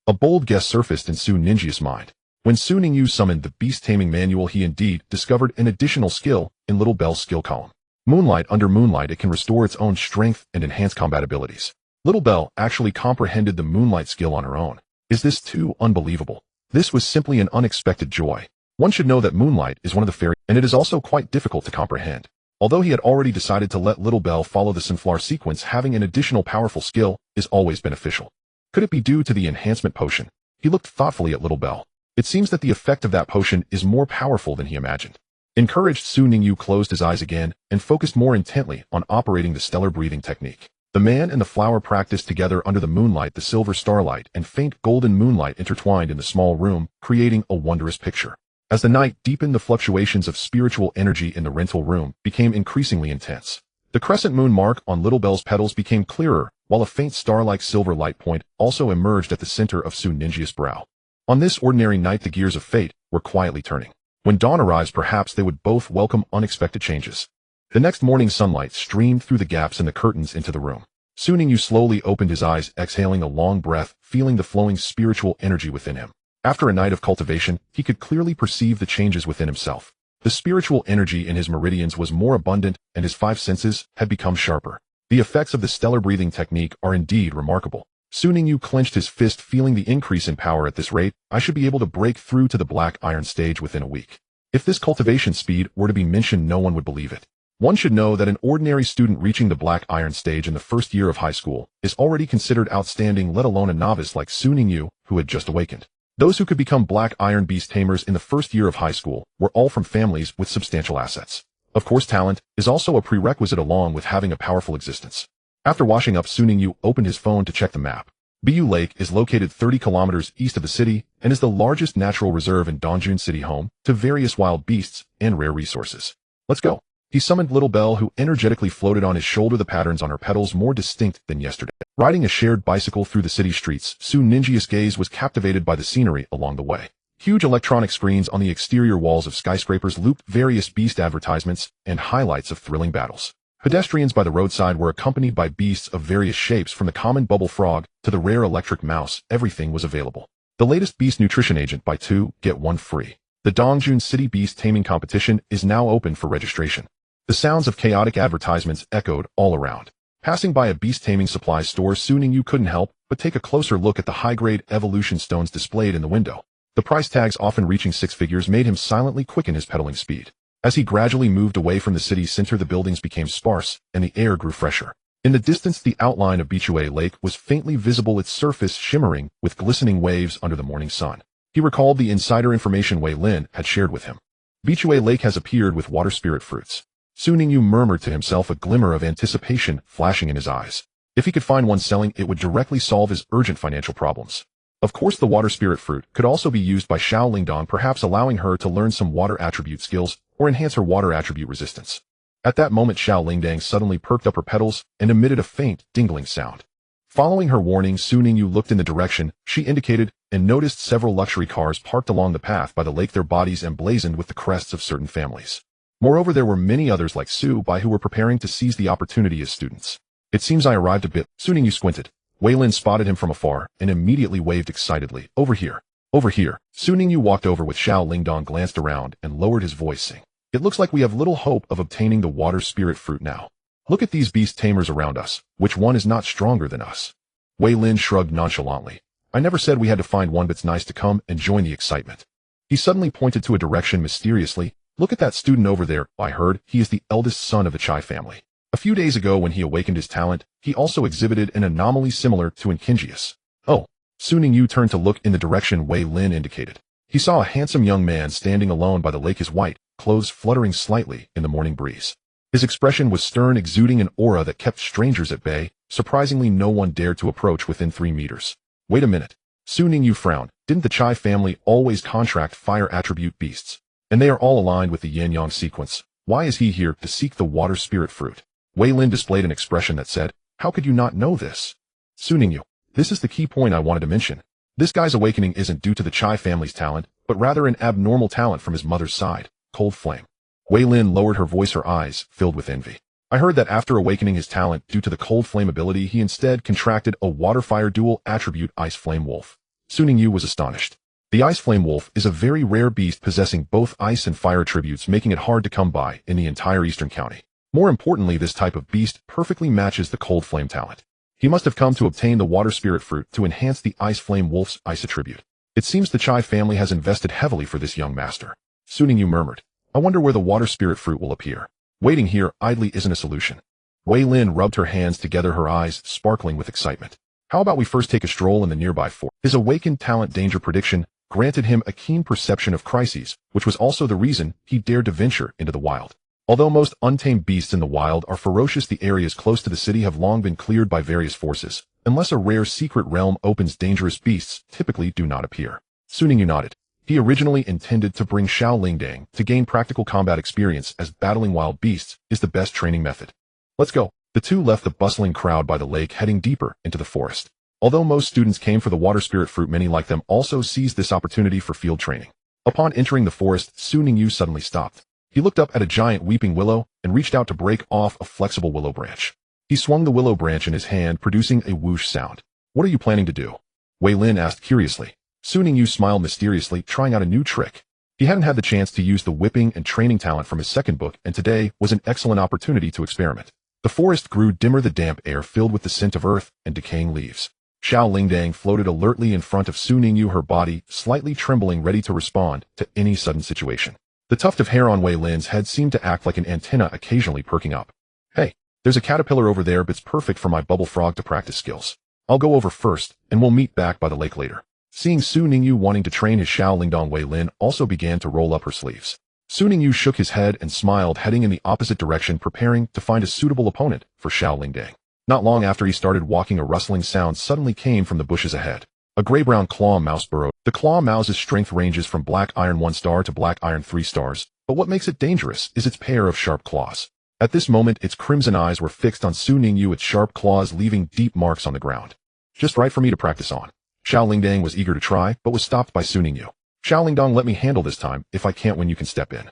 A: A bold guess surfaced in Su Ninju's mind. When Su Ningyu summoned the Beast Taming Manual, he indeed discovered an additional skill in Little Belle's skill column. Moonlight. Under moonlight, it can restore its own strength and enhance combat abilities. Little Belle actually comprehended the moonlight skill on her own. Is this too unbelievable? This was simply an unexpected joy. One should know that moonlight is one of the fairy, and it is also quite difficult to comprehend. Although he had already decided to let Little Belle follow the sunflower sequence, having an additional powerful skill is always beneficial. Could it be due to the enhancement potion? He looked thoughtfully at Little Belle. It seems that the effect of that potion is more powerful than he imagined. Encouraged, Su Ningyu closed his eyes again and focused more intently on operating the stellar breathing technique. The man and the flower practiced together under the moonlight. The silver starlight and faint golden moonlight intertwined in the small room, creating a wondrous picture. As the night deepened, the fluctuations of spiritual energy in the rental room became increasingly intense. The crescent moon mark on Little Belle's petals became clearer, while a faint star-like silver light point also emerged at the center of Su Ninju's brow. On this ordinary night, the gears of fate were quietly turning. When dawn arrives, perhaps they would both welcome unexpected changes. The next morning, sunlight streamed through the gaps in the curtains into the room. Su Ningyu slowly opened his eyes, exhaling a long breath, feeling the flowing spiritual energy within him. After a night of cultivation, he could clearly perceive the changes within himself. The spiritual energy in his meridians was more abundant, and his five senses had become sharper. The effects of the stellar breathing technique are indeed remarkable. Su Ningyu clenched his fist, feeling the increase in power. At this rate, I should be able to break through to the black iron stage within a week. If this cultivation speed were to be mentioned, no one would believe it. One should know that an ordinary student reaching the black iron stage in the first year of high school is already considered outstanding, let alone a novice like Su Ningyu, who had just awakened. Those who could become black iron beast tamers in the first year of high school were all from families with substantial assets. Of course, talent is also a prerequisite along with having a powerful existence. After washing up, Su Ningyu opened his phone to check the map. Bu Lake is located 30 kilometers east of the city and is the largest natural reserve in Dongjun City, home to various wild beasts and rare resources. Let's go. He summoned Little Belle, who energetically floated on his shoulder, the patterns on her petals more distinct than yesterday. Riding a shared bicycle through the city streets, Su Ninju's gaze was captivated by the scenery along the way. Huge electronic screens on the exterior walls of skyscrapers looped various beast advertisements and highlights of thrilling battles. Pedestrians by the roadside were accompanied by beasts of various shapes, from the common bubble frog to the rare electric mouse. Everything was available. The latest beast nutrition agent: buy 2, get 1 free. The Dongjun City Beast Taming Competition is now open for registration. The sounds of chaotic advertisements echoed all around. Passing by a beast taming supplies store, Su Ningyu couldn't help but take a closer look at the high-grade evolution stones displayed in the window. The price tags, often reaching 6 figures, made him silently quicken his pedaling speed. As he gradually moved away from the city center, the buildings became sparse and the air grew fresher. In the distance, the outline of Beast Lake was faintly visible, its surface shimmering with glistening waves under the morning sun. He recalled the insider information Wei Lin had shared with him. Beast Lake has appeared with water spirit fruits. Su Ningyu murmured to himself, a glimmer of anticipation flashing in his eyes. If he could find one selling, it would directly solve his urgent financial problems. Of course, the water spirit fruit could also be used by Xiao Lingdong, perhaps allowing her to learn some water attribute skills or enhance her water attribute resistance. At that moment, Xiao Lingdong suddenly perked up her petals and emitted a faint, dingling sound. Following her warning, Su Ningyu looked in the direction she indicated and noticed several luxury cars parked along the path by the lake, their bodies emblazoned with the crests of certain families. Moreover, there were many others like Su Bai who were preparing to seize the opportunity as students. It seems I arrived a bit. Su Ningyu squinted. Wei Lin spotted him from afar and immediately waved excitedly. Over here. Over here. Su Ningyu walked over with Xiao Lingdong, glanced around and lowered his voice, saying, "It looks like we have little hope of obtaining the water spirit fruit now. Look at these beast tamers around us. Which one is not stronger than us?" Wei Lin shrugged nonchalantly. "I never said we had to find one, but it's nice to come and join the excitement." He suddenly pointed to a direction mysteriously. "Look at that student over there. I heard he is the eldest son of the Chai family. A few days ago, when he awakened his talent, he also exhibited an anomaly similar to Inkingius." Oh. Su Ningyu turned to look in the direction Wei Lin indicated. He saw a handsome young man standing alone by the lake, his white clothes fluttering slightly in the morning breeze. His expression was stern, exuding an aura that kept strangers at bay. Surprisingly, no one dared to approach within 3 meters. "Wait a minute." Su Ningyu frowned. "Didn't the Chai family always contract fire attribute beasts? And they are all aligned with the yin-yang sequence. Why is he here to seek the water spirit fruit?" Wei Lin displayed an expression that said, "How could you not know this?" "Su Ningyu, this is the key point I wanted to mention. This guy's awakening isn't due to the Chai family's talent, but rather an abnormal talent from his mother's side, cold flame." Wei Lin lowered her voice, her eyes filled with envy. "I heard that after awakening his talent due to the cold flame ability, he instead contracted a water-fire dual attribute, Ice Flame Wolf." Su Ningyu was astonished. The Ice Flame Wolf is a very rare beast possessing both ice and fire attributes, making it hard to come by in the entire Eastern County. More importantly, this type of beast perfectly matches the cold flame talent. He must have come to obtain the water spirit fruit to enhance the Ice Flame Wolf's ice attribute. It seems the Chai family has invested heavily for this young master. Su Ningyu murmured, "I wonder where the water spirit fruit will appear. Waiting here idly isn't a solution." Wei Lin rubbed her hands together, her eyes sparkling with excitement. "How about we first take a stroll in the nearby forest?" His awakened talent danger prediction granted him a keen perception of crises, which was also the reason he dared to venture into the wild. Although most untamed beasts in the wild are ferocious, the areas close to the city have long been cleared by various forces. Unless a rare secret realm opens, dangerous beasts typically do not appear. Su Ningyu nodded. He originally intended to bring Xiao Lingdong to gain practical combat experience, as battling wild beasts is the best training method. "Let's go." The two left the bustling crowd by the lake, heading deeper into the forest. Although most students came for the water spirit fruit, many like them also seized this opportunity for field training. Upon entering the forest, Su Ningyu suddenly stopped. He looked up at a giant weeping willow and reached out to break off a flexible willow branch. He swung the willow branch in his hand, producing a whoosh sound. "What are you planning to do?" Wei Lin asked curiously. Su Ningyu smiled mysteriously, trying out a new trick. He hadn't had the chance to use the whipping and training talent from his second book, and today was an excellent opportunity to experiment. The forest grew dimmer, the damp air filled with the scent of earth and decaying leaves. Xiao Lingdong floated alertly in front of Su Ningyu, her body slightly trembling, ready to respond to any sudden situation. The tuft of hair on Wei Lin's head seemed to act like an antenna, occasionally perking up. "Hey, there's a caterpillar over there, but it's perfect for my bubble frog to practice skills. I'll go over first, and we'll meet back by the lake later." Seeing Su Ningyu wanting to train his Xiao Lingdong, Wei Lin also began to roll up her sleeves. Su Ningyu shook his head and smiled, heading in the opposite direction, preparing to find a suitable opponent for Xiao Lingdong. Not long after he started walking, a rustling sound suddenly came from the bushes ahead. A gray-brown claw mouse burrowed. The claw mouse's strength ranges from black iron 1 star to black iron 3 stars, but what makes it dangerous is its pair of sharp claws. At this moment, its crimson eyes were fixed on Su Ningyu, its sharp claws leaving deep marks on the ground. "Just right for me to practice on." Xiao Lingdong was eager to try, but was stopped by Su Ningyu. "Xiao Lingdong, let me handle this time. If I can't win, you can step in."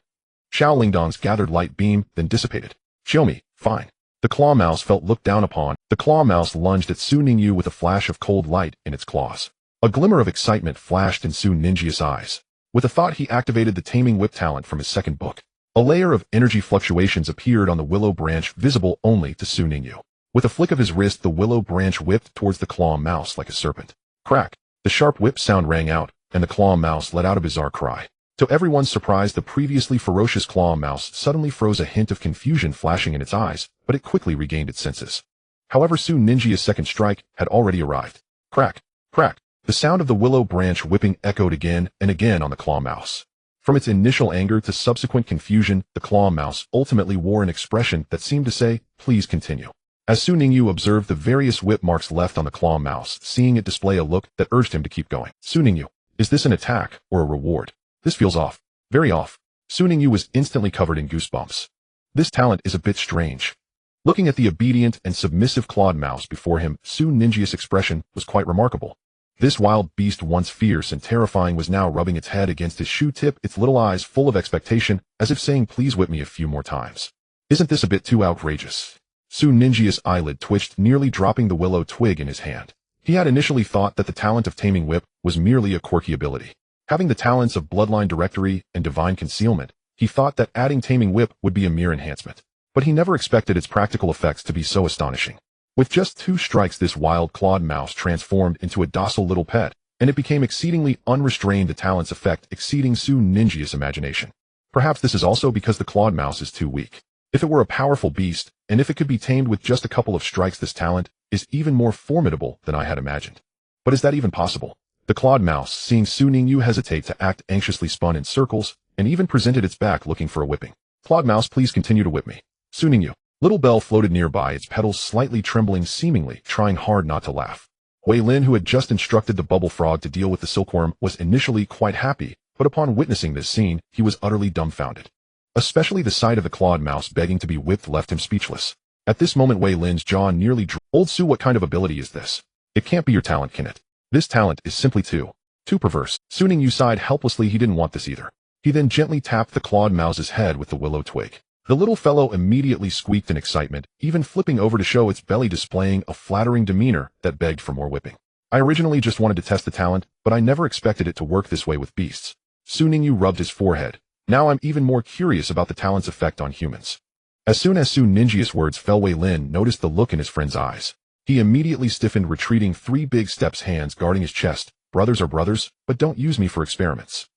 A: Xiao Lingdong's gathered light beam then dissipated. "Show me." "Fine." The claw mouse felt looked down upon. The claw mouse lunged at Su Ningyu with a flash of cold light in its claws. A glimmer of excitement flashed in Su Ninjia's eyes. With a thought, he activated the taming whip talent from his second book. A layer of energy fluctuations appeared on the willow branch, visible only to Su Ningyu. With a flick of his wrist, the willow branch whipped towards the claw mouse like a serpent. Crack! The sharp whip sound rang out, and the claw mouse let out a bizarre cry. To everyone's surprise, the previously ferocious claw mouse suddenly froze, a hint of confusion flashing in its eyes, but it quickly regained its senses. However, Su Ninjia's second strike had already arrived. Crack! Crack! The sound of the willow branch whipping echoed again and again on the claw mouse. From its initial anger to subsequent confusion, the claw mouse ultimately wore an expression that seemed to say, "Please continue." As Su Ningyu observed the various whip marks left on the claw mouse, seeing it display a look that urged him to keep going. Su Ningyu, is this an attack or a reward? This feels off. Very off. Su Ningyu was instantly covered in goosebumps. This talent is a bit strange. Looking at the obedient and submissive clawed mouse before him, Su Ninjia's expression was quite remarkable. This wild beast, once fierce and terrifying, was now rubbing its head against his shoe tip, its little eyes full of expectation, as if saying, "Please whip me a few more times." Isn't this a bit too outrageous? Su Ninjia's eyelid twitched, nearly dropping the willow twig in his hand. He had initially thought that the talent of Taming Whip was merely a quirky ability. Having the talents of Bloodline Directory and Divine Concealment, he thought that adding Taming Whip would be a mere enhancement. But he never expected its practical effects to be so astonishing. With just 2 strikes, this wild clawed mouse transformed into a docile little pet, and it became exceedingly unrestrained, the talent's effect exceeding Su Ninjia's imagination. Perhaps this is also because the clawed mouse is too weak. If it were a powerful beast, and if it could be tamed with just a couple of strikes, this talent is even more formidable than I had imagined. But is that even possible? The clawed mouse, seeing Su Ningyu hesitate to act, anxiously spun in circles, and even presented its back looking for a whipping. "Clawed mouse, please continue to whip me." Su Ningyu. Little Bell floated nearby, its petals slightly trembling, seemingly trying hard not to laugh. Wei Lin, who had just instructed the bubble frog to deal with the silkworm, was initially quite happy, but upon witnessing this scene, he was utterly dumbfounded. Especially the sight of the clawed mouse begging to be whipped left him speechless. At this moment, Wei Lin's jaw nearly dropped. "Old Su, what kind of ability is this? It can't be your talent, can it? This talent is simply too perverse." Su Ningyu sighed helplessly. He didn't want this either. He then gently tapped the clawed mouse's head with the willow twig. The little fellow immediately squeaked in excitement, even flipping over to show its belly, displaying a flattering demeanor that begged for more whipping. "I originally just wanted to test the talent, but I never expected it to work this way with beasts." Su Ningyu rubbed his forehead. "Now I'm even more curious about the talent's effect on humans." As soon as Su Ninjia's words fell, Wei Lin noticed the look in his friend's eyes. He immediately stiffened, retreating 3 big steps, hands guarding his chest. "Brothers are brothers, but don't use me for experiments."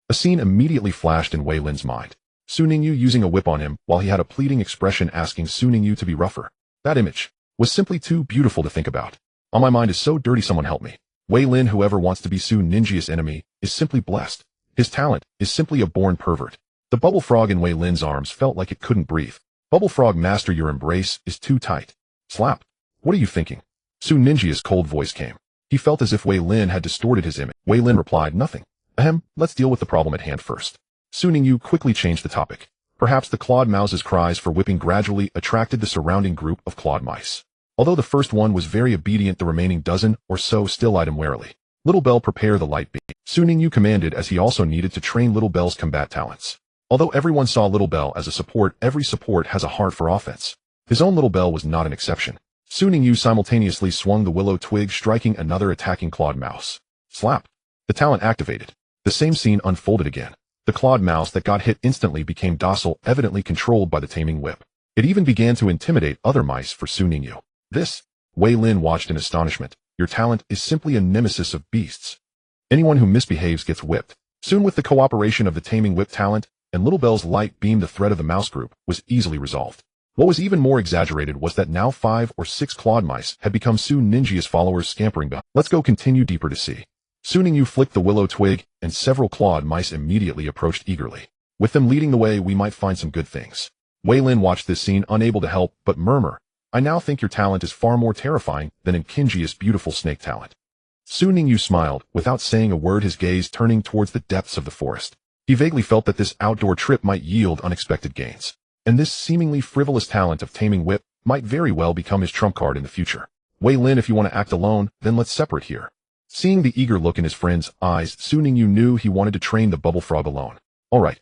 A: A scene immediately flashed in Wei Lin's mind. Su Ningyu using a whip on him while he had a pleading expression, asking Su Ningyu to be rougher. That image was simply too beautiful to think about. "All my mind is so dirty, someone help me." Wei Lin, whoever wants to be Su Ninjia's enemy, is simply blessed. His talent is simply a born pervert. The bubble frog in Wei Lin's arms felt like it couldn't breathe. "Bubble frog master, your embrace is too tight." "Slap. What are you thinking?" Su Ninjia's cold voice came. He felt as if Wei Lin had distorted his image. Wei Lin replied, "Nothing. Ahem, let's deal with the problem at hand first." Su Ningyu quickly changed the topic. Perhaps the clawed mouse's cries for whipping gradually attracted the surrounding group of clawed mice. Although the first one was very obedient, the remaining dozen or so still eyed him warily. "Little Bell, prepare the light beam." Su Ningyu commanded, as he also needed to train Little Bell's combat talents. Although everyone saw Little Bell as a support, every support has a heart for offense. His own Little Bell was not an exception. Su Ningyu simultaneously swung the willow twig, striking another attacking clawed mouse. Slap. The talent activated. The same scene unfolded again. The clawed mouse that got hit instantly became docile, evidently controlled by the taming whip. It even began to intimidate other mice for Su Ningyu. "This," Wei Lin watched in astonishment, "your talent is simply a nemesis of beasts. Anyone who misbehaves gets whipped." Soon, with the cooperation of the taming whip talent and Little Bell's light beam, the threat of the mouse group was easily resolved. What was even more exaggerated was that now 5 or 6 clawed mice had become Su Ninjia's followers, scampering behind. "Let's go continue deeper to see." Su Ningyu flicked the willow twig, and several clawed mice immediately approached eagerly. "With them leading the way, we might find some good things." Wei Lin watched this scene, unable to help but murmur, "I now think your talent is far more terrifying than Kinji's beautiful snake talent." Su Ningyu smiled, without saying a word, his gaze turning towards the depths of the forest. He vaguely felt that this outdoor trip might yield unexpected gains, and this seemingly frivolous talent of taming whip might very well become his trump card in the future. "Wei Lin, if you want to act alone, then let's separate here." Seeing the eager look in his friend's eyes, Su Ningyu knew he wanted to train the bubble frog alone. "All right."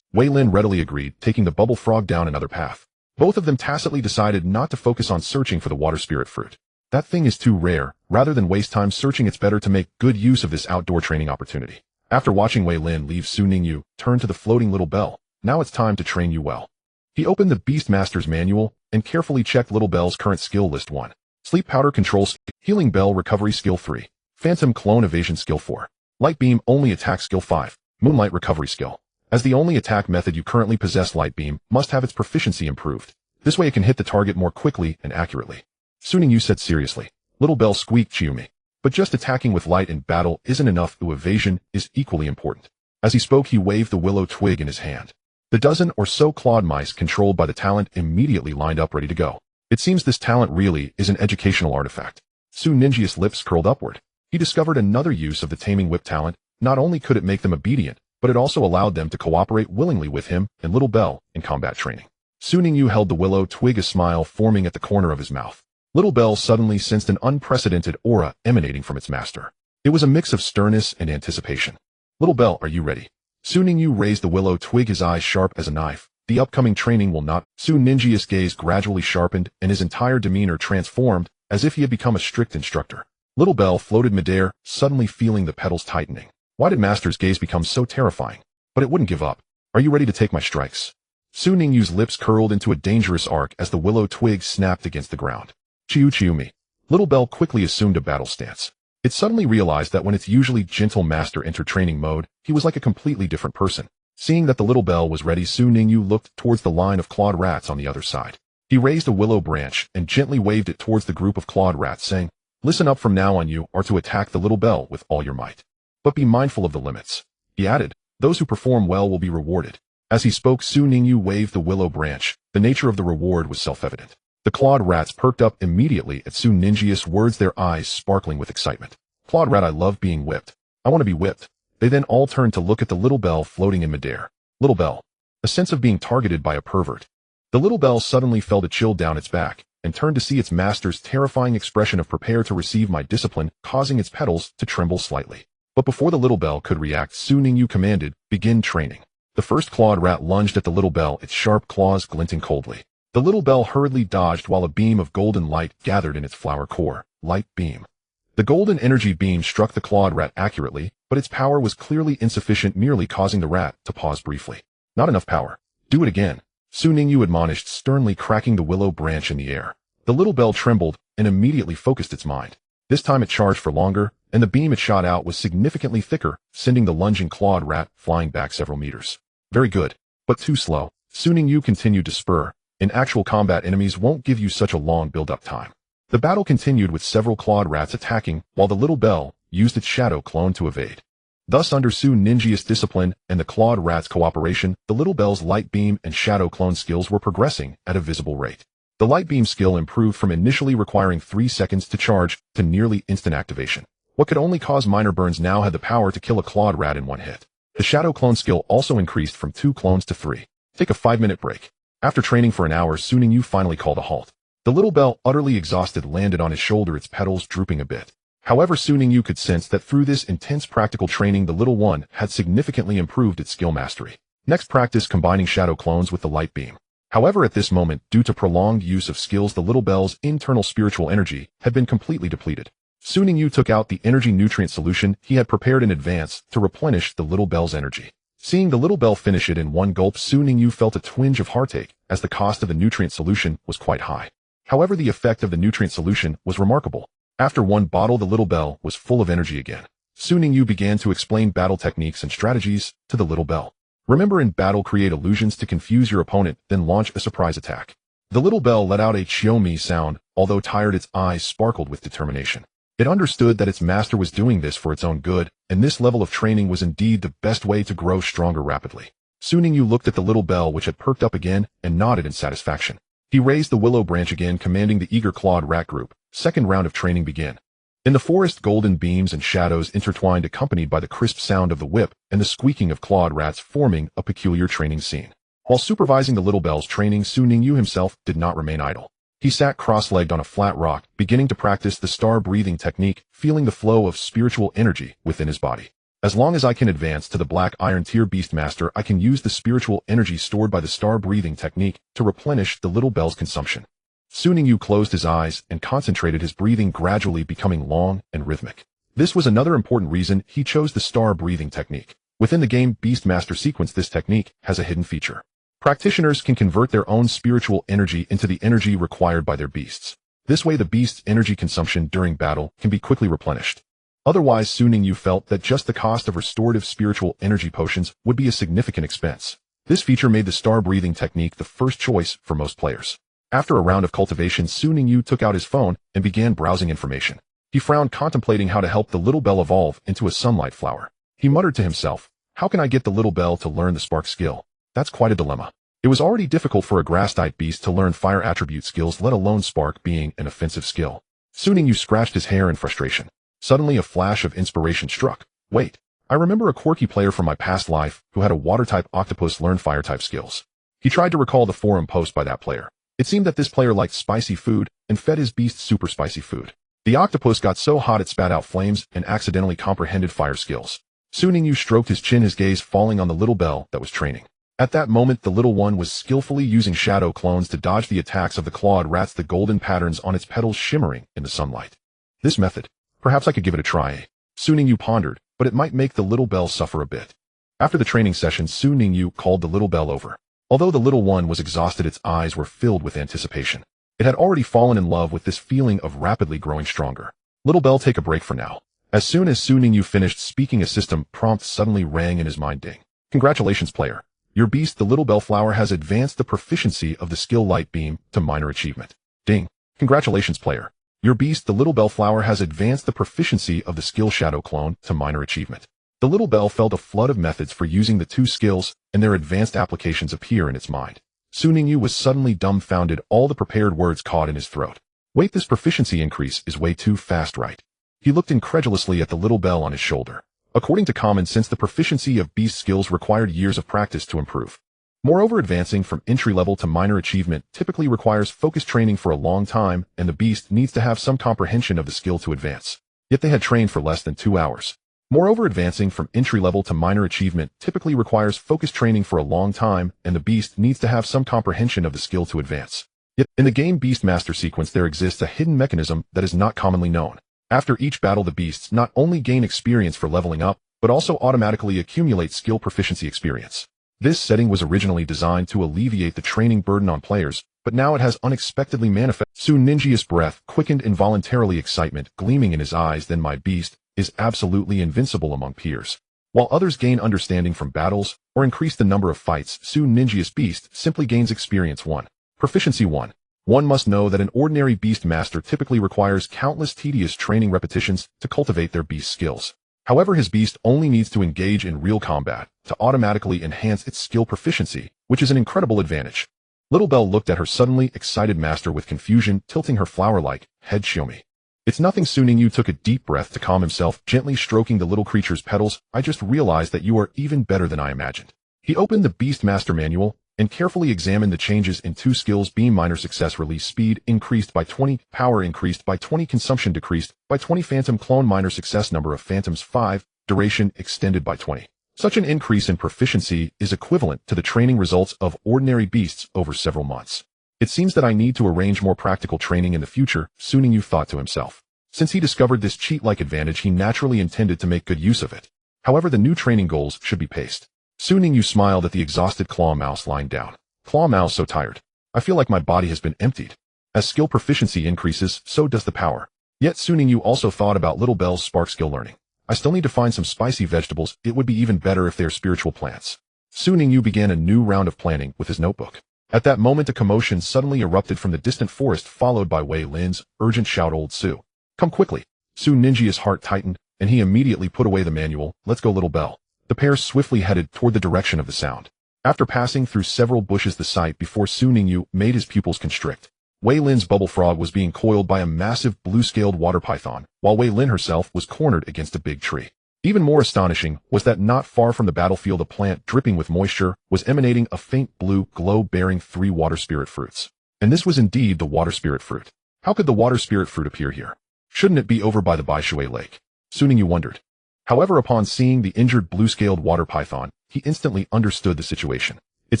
A: Wei Lin readily agreed, taking the bubble frog down another path. Both of them tacitly decided not to focus on searching for the water spirit fruit. That thing is too rare. Rather than waste time searching, it's better to make good use of this outdoor training opportunity. After watching Wei Lin leave, Su Ningyu turned to the floating Little Bell. "Now it's time to train you well." He opened the Beast Master's manual and carefully checked Little Bell's current skill list. 1. Sleep Powder Control Skill. Healing Bell Recovery Skill 3. Phantom Clone Evasion Skill 4. Light Beam Only Attack Skill 5. Moonlight Recovery Skill. As the only attack method you currently possess, Light Beam must have its proficiency improved. This way it can hit the target more quickly and accurately. Su Ningyu said seriously. Little Bell squeaked, "Chew me." But just attacking with light in battle isn't enough. Evasion is equally important. As he spoke, he waved the willow twig in his hand. The dozen or so clawed mice controlled by the talent immediately lined up ready to go. It seems this talent really is an educational artifact. Su Ninjia's lips curled upward. He discovered another use of the taming whip talent. Not only could it make them obedient, but it also allowed them to cooperate willingly with him and Little Bell in combat training. Su Ningyu held the willow twig, a smile forming at the corner of his mouth. Little Bell suddenly sensed an unprecedented aura emanating from its master. It was a mix of sternness and anticipation. Little Bell, are you ready? Su Ningyu raised the willow twig, his eyes sharp as a knife. The upcoming training will not. Su Ninjia's gaze gradually sharpened and his entire demeanor transformed as if he had become a strict instructor. Little Bell floated midair, suddenly feeling the petals tightening. Why did Master's gaze become so terrifying? But it wouldn't give up. Are you ready to take my strikes? Su Ningyu's lips curled into a dangerous arc as the willow twig snapped against the ground. Chiu me. Little Bell quickly assumed a battle stance. It suddenly realized that when its usually gentle master entered training mode, he was like a completely different person. Seeing that the Little Bell was ready, Su Ningyu looked towards the line of clawed rats on the other side. He raised a willow branch and gently waved it towards the group of clawed rats, saying, "Listen up, from now on you are to attack the Little Bell with all your might. But be mindful of the limits." He added, "Those who perform well will be rewarded." As he spoke, Su Ningyu waved the willow branch. The nature of the reward was self-evident. The clawed rats perked up immediately at Su Ninjia's words, their eyes sparkling with excitement. "Clawed rat, I love being whipped. I want to be whipped." They then all turned to look at the Little Bell floating in midair. Little Bell. A sense of being targeted by a pervert. The Little Bell suddenly felt a chill down its back and turned to see its master's terrifying expression of "prepare to receive my discipline," causing its petals to tremble slightly. But before the Little Bell could react, Su Ningyu commanded, "Begin training." The first clawed rat lunged at the Little Bell, its sharp claws glinting coldly. The Little Bell hurriedly dodged while a beam of golden light gathered in its flower core. Light beam. The golden energy beam struck the clawed rat accurately, but its power was clearly insufficient, merely causing the rat to pause briefly. Not enough power. Do it again. Su Ningyu admonished, sternly cracking the willow branch in the air. The Little Bell trembled and immediately focused its mind. This time it charged for longer, and the beam it shot out was significantly thicker, sending the lunging clawed rat flying back several meters. Very good, but too slow. Su Ningyu continued to spur. In actual combat, enemies won't give you such a long build-up time. The battle continued with several clawed rats attacking, while the Little Bell used its shadow clone to evade. Thus, under Su Ninjia's discipline and the clawed rats' cooperation, the Little Bell's light beam and shadow clone skills were progressing at a visible rate. The light beam skill improved from initially requiring 3 seconds to charge to nearly instant activation. What could only cause minor burns now had the power to kill a clawed rat in one hit. The shadow clone skill also increased from 2 clones to 3. Take a 5-minute break. After training for an hour, Su Ningyu finally called a halt. The Little Bell, utterly exhausted, landed on his shoulder, its petals drooping a bit. However, Su Ningyu could sense that through this intense practical training, the little one had significantly improved its skill mastery. Next, practice combining shadow clones with the light beam. However, at this moment, due to prolonged use of skills, the Little Bell's internal spiritual energy had been completely depleted. Su Ningyu took out the energy nutrient solution he had prepared in advance to replenish the Little Bell's energy. Seeing the Little Bell finish it in one gulp, Su Ningyu felt a twinge of heartache, as the cost of the nutrient solution was quite high. However, the effect of the nutrient solution was remarkable. After one bottle, the Little Bell was full of energy again. Su Ningyu began to explain battle techniques and strategies to the Little Bell. Remember, in battle, create illusions to confuse your opponent, then launch a surprise attack. The Little Bell let out a "Chiu-mi" sound. Although tired, its eyes sparkled with determination. It understood that its master was doing this for its own good, and this level of training was indeed the best way to grow stronger rapidly. Su Ningyu looked at the Little Bell, which had perked up again, and nodded in satisfaction. He raised the willow branch again, commanding the eager clawed rat group. Second round of training began. In the forest, golden beams and shadows intertwined, accompanied by the crisp sound of the whip and the squeaking of clawed rats, forming a peculiar training scene. While supervising the Little Bell's training, Su Ningyu himself did not remain idle. He sat cross-legged on a flat rock, beginning to practice the star-breathing technique, feeling the flow of spiritual energy within his body. As long as I can advance to the Black Iron Tier Beastmaster, I can use the spiritual energy stored by the star-breathing technique to replenish the Little Bell's consumption. Su Ningyu closed his eyes and concentrated, his breathing gradually becoming long and rhythmic. This was another important reason he chose the star-breathing technique. Within the game Beast Tamer Sequence, this technique has a hidden feature. Practitioners can convert their own spiritual energy into the energy required by their beasts. This way, the beast's energy consumption during battle can be quickly replenished. Otherwise, Su Ningyu felt that just the cost of restorative spiritual energy potions would be a significant expense. This feature made the star-breathing technique the first choice for most players. After a round of cultivation, Su Ningyu took out his phone and began browsing information. He frowned, contemplating how to help the Little Bell evolve into a sunlight flower. He muttered to himself, How can I get the little bell to learn the spark skill? That's quite a dilemma. It was already difficult for a grass-type beast to learn fire attribute skills, let alone spark being an offensive skill. Soon Ningyu scratched his hair in frustration. Suddenly a flash of inspiration struck. Wait, I remember a quirky player from my past life who had a water-type octopus learn fire-type skills. He tried to recall the forum post by that player. It seemed that this player liked spicy food and fed his beast super spicy food. The octopus got so hot it spat out flames and accidentally comprehended fire skills. Soon Ningyu stroked his chin, his gaze falling on the little bell that was training. At that moment, the little one was skillfully using shadow clones to dodge the attacks of the clawed rats, the golden patterns on its petals shimmering in the sunlight. This method, perhaps I could give it a try. Soon Ningyu pondered, but it might make the little bell suffer a bit. After the training session, Soon Ningyu called the little bell over. Although the little one was exhausted, its eyes were filled with anticipation. It had already fallen in love with this feeling of rapidly growing stronger. Little bell, take a break for now. As soon as Soon Ningyu finished speaking, a system prompt suddenly rang in his mind. Ding. Congratulations, player. Your beast, the little bellflower, has advanced the proficiency of the skill light beam to minor achievement. Ding. Congratulations, player. Your beast, the little bellflower, has advanced the proficiency of the skill shadow clone to minor achievement. The little bell felt a flood of methods for using the two skills, and their advanced applications appear in its mind. Soon Ningyu was suddenly dumbfounded, all the prepared words caught in his throat. Wait, this proficiency increase is way too fast, right? He looked incredulously at the little bell on his shoulder. According to common sense, the proficiency of beast skills required years of practice to improve. Moreover, advancing from entry level to minor achievement typically requires focused training for a long time, and the beast needs to have some comprehension of the skill to advance. Yet they had trained for less than 2 hours. Moreover, advancing from entry level to minor achievement typically requires focused training for a long time, and the beast needs to have some comprehension of the skill to advance. Yet, in the game Beast Tamer Sequence, there exists a hidden mechanism that is not commonly known. After each battle, the beasts not only gain experience for leveling up, but also automatically accumulate skill proficiency experience. This setting was originally designed to alleviate the training burden on players, but now it has unexpectedly manifested. Soon Ninji's breath quickened, involuntarily, excitement gleaming in his eyes. Then my beast is absolutely invincible among peers. While others gain understanding from battles or increase the number of fights, Soon Ninji's beast simply gains experience 1. Proficiency 1. One must know that an ordinary beast master typically requires countless tedious training repetitions to cultivate their beast skills. However, his beast only needs to engage in real combat to automatically enhance its skill proficiency, which is an incredible advantage. Little Bell looked at her suddenly excited master with confusion, tilting her flower-like head. Show me. It's nothing. Soon Ningyu took a deep breath to calm himself, gently stroking the little creature's petals. I just realized that you are even better than I imagined. He opened the Beast Master Manual and carefully examined the changes in 2 skills. Beam minor success, release speed increased by 20, power increased by 20, consumption decreased by 20, phantom clone minor success, number of phantoms 5, duration extended by 20. Such an increase in proficiency is equivalent to the training results of ordinary beasts over several months. It seems that I need to arrange more practical training in the future, Soon Ningyu thought to himself. Since he discovered this cheat-like advantage, he naturally intended to make good use of it. However, the new training goals should be paced. Soon Ningyu smiled at the exhausted Claw Mouse lying down. Claw Mouse, so tired. I feel like my body has been emptied. As skill proficiency increases, so does the power. Yet Soon Ningyu also thought about Little Bell's spark skill learning. I still need to find some spicy vegetables. It would be even better if they are spiritual plants. Soon Ningyu began a new round of planning with his notebook. At that moment, a commotion suddenly erupted from the distant forest, followed by Wei Lin's urgent shout, "Old Su! Come quickly!" Soon Ninji's heart tightened, and he immediately put away the manual. Let's go, Little Bell. The pair swiftly headed toward the direction of the sound. After passing through several bushes, the sight before Soon Ningyu made his pupils constrict. Wei Lin's bubble frog was being coiled by a massive blue-scaled water python, while Wei Lin herself was cornered against a big tree. Even more astonishing was that not far from the battlefield, a plant dripping with moisture was emanating a faint blue glow bearing 3 water spirit fruits. And this was indeed the water spirit fruit. How could the water spirit fruit appear here? Shouldn't it be over by the Baishui Lake? Soon Ningyu wondered. However, upon seeing the injured blue-scaled water python, he instantly understood the situation. It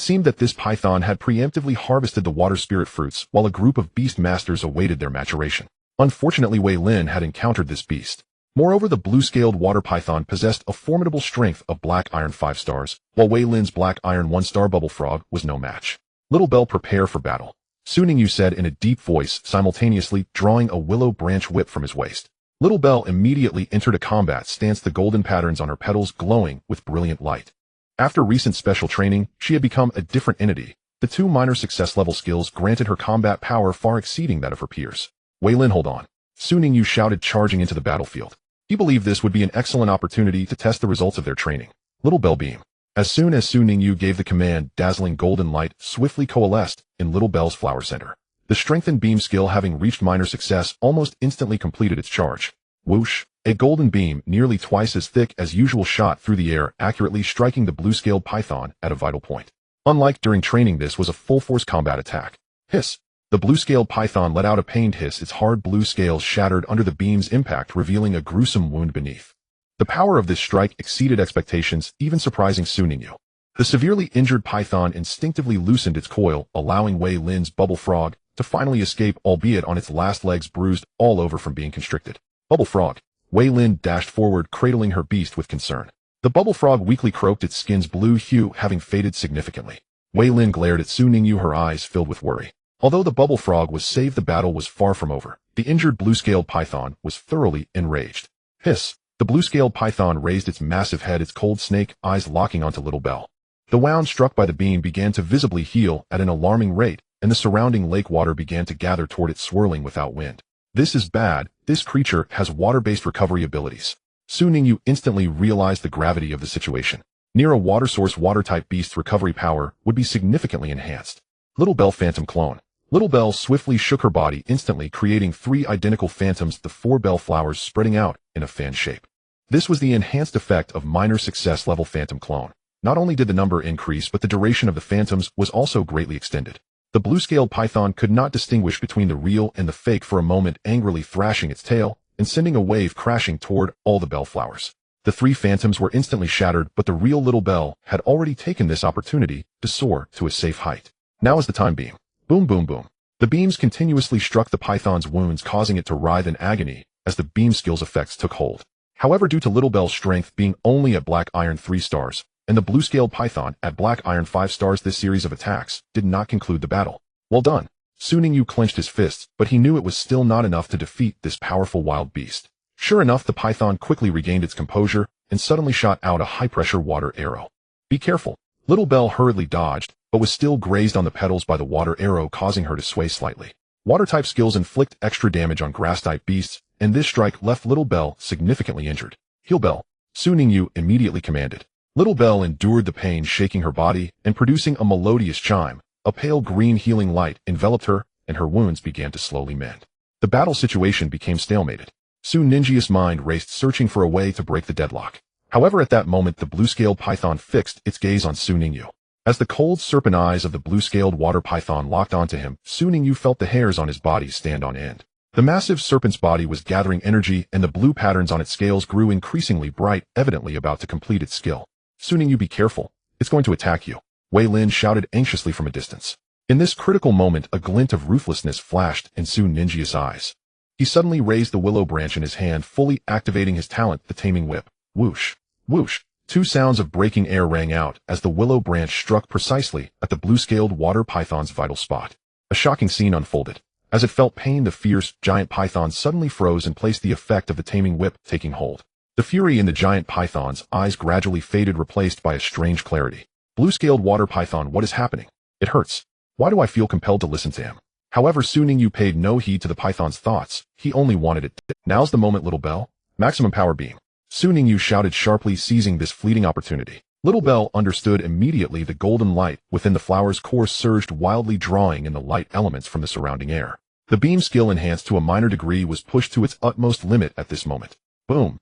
A: seemed that this python had preemptively harvested the water spirit fruits while a group of beast masters awaited their maturation. Unfortunately, Wei Lin had encountered this beast. Moreover, the blue-scaled water python possessed a formidable strength of black iron 5 stars, while Wei Lin's black iron 1-star bubble frog was no match. Little Bell, prepare for battle. Soon Ningyu said in a deep voice, simultaneously drawing a willow branch whip from his waist. Little Bell immediately entered a combat stance, the golden patterns on her petals glowing with brilliant light. After recent special training, she had become a different entity. The 2 minor success level skills granted her combat power far exceeding that of her peers. Wei Lin, hold on. Soon Ningyu shouted, charging into the battlefield. He believed this would be an excellent opportunity to test the results of their training. Little Bell Beam. As soon as Su Ningyu gave the command, dazzling golden light swiftly coalesced in Little Bell's flower center. The strengthened beam skill, having reached minor success, almost instantly completed its charge. Whoosh! A golden beam, nearly twice as thick as usual, shot through the air, accurately striking the blue-scaled python at a vital point. Unlike during training, this was a full-force combat attack. Hiss! The blue-scaled python let out a pained hiss. Its hard blue scales shattered under the beam's impact, revealing a gruesome wound beneath. The power of this strike exceeded expectations, even surprising Su Ningyu. The severely injured python instinctively loosened its coil, allowing Wei Lin's bubble frog to finally escape, albeit on its last legs bruised all over from being constricted. Bubble frog. Wei Lin dashed forward, cradling her beast with concern. The bubble frog weakly croaked, its skin's blue hue having faded significantly. Wei Lin glared at Su Ningyu, her eyes filled with worry. Although the bubble frog was saved, the battle was far from over. The injured blue-scaled python was thoroughly enraged. Hiss! The blue-scaled python raised its massive head, its cold snake eyes locking onto Little Bell. The wound struck by the beam began to visibly heal at an alarming rate, and the surrounding lake water began to gather toward it, swirling without wind. This is bad. This creature has water-based recovery abilities. Su Ningyu instantly realized the gravity of the situation. Near a water source, water-type beast's recovery power would be significantly enhanced. Little Bell Phantom Clone. Little Bell swiftly shook her body, instantly creating 3 identical phantoms, the 4 bell flowers spreading out in a fan shape. This was the enhanced effect of minor success level Phantom Clone. Not only did the number increase, but the duration of the phantoms was also greatly extended. The blue-scaled python could not distinguish between the real and the fake for a moment, angrily thrashing its tail and sending a wave crashing toward all the bellflowers. The 3 phantoms were instantly shattered, but the real Little Bell had already taken this opportunity to soar to a safe height. Now is the time. Beam. Boom, boom, boom. The beams continuously struck the python's wounds, causing it to writhe in agony as the beam skill's effects took hold. However, due to Little Bell's strength being only at Black Iron 3 stars, and the blue-scaled python at Black Iron 5 stars, this series of attacks did not conclude the battle. Well done. Su Ningyu clenched his fists, but he knew it was still not enough to defeat this powerful wild beast. Sure enough, the python quickly regained its composure and suddenly shot out a high-pressure water arrow. Be careful. Little Bell hurriedly dodged, but was still grazed on the petals by the water arrow, causing her to sway slightly. Water-type skills inflict extra damage on grass-type beasts, and this strike left Little Bell significantly injured. Heal Bell. Su Ningyu immediately commanded. Little Bell endured the pain, shaking her body and producing a melodious chime. A pale green healing light enveloped her, and her wounds began to slowly mend. The battle situation became stalemated. Su Ninjia's mind raced, searching for a way to break the deadlock. However, at that moment, the blue-scaled python fixed its gaze on Su Ningyu. As the cold serpent eyes of the blue-scaled water python locked onto him, Su Ningyu felt the hairs on his body stand on end. The massive serpent's body was gathering energy, and the blue patterns on its scales grew increasingly bright, evidently about to complete its skill. Su Ningyu, be careful. It's going to attack you. Wei Lin shouted anxiously from a distance. In this critical moment, a glint of ruthlessness flashed in Su Ninjia's eyes. He suddenly raised the willow branch in his hand, fully activating his talent, the taming whip. Whoosh! Whoosh! 2 sounds of breaking air rang out as the willow branch struck precisely at the blue-scaled water python's vital spot. A shocking scene unfolded. As it felt pain, the fierce, giant python suddenly froze and placed the effect of the taming whip taking hold. The fury in the giant python's eyes gradually faded, replaced by a strange clarity. Blue-scaled water python, what is happening? It hurts. Why do I feel compelled to listen to him? However, Su Ningyu paid no heed to the python's thoughts. He only wanted it. Now's the moment, Little Bell. Maximum power beam. Su Ningyu shouted sharply, seizing this fleeting opportunity. Little Bell understood immediately. The golden light within the flower's core surged wildly, drawing in the light elements from the surrounding air. The beam skill, enhanced to a minor degree, was pushed to its utmost limit at this moment. Boom!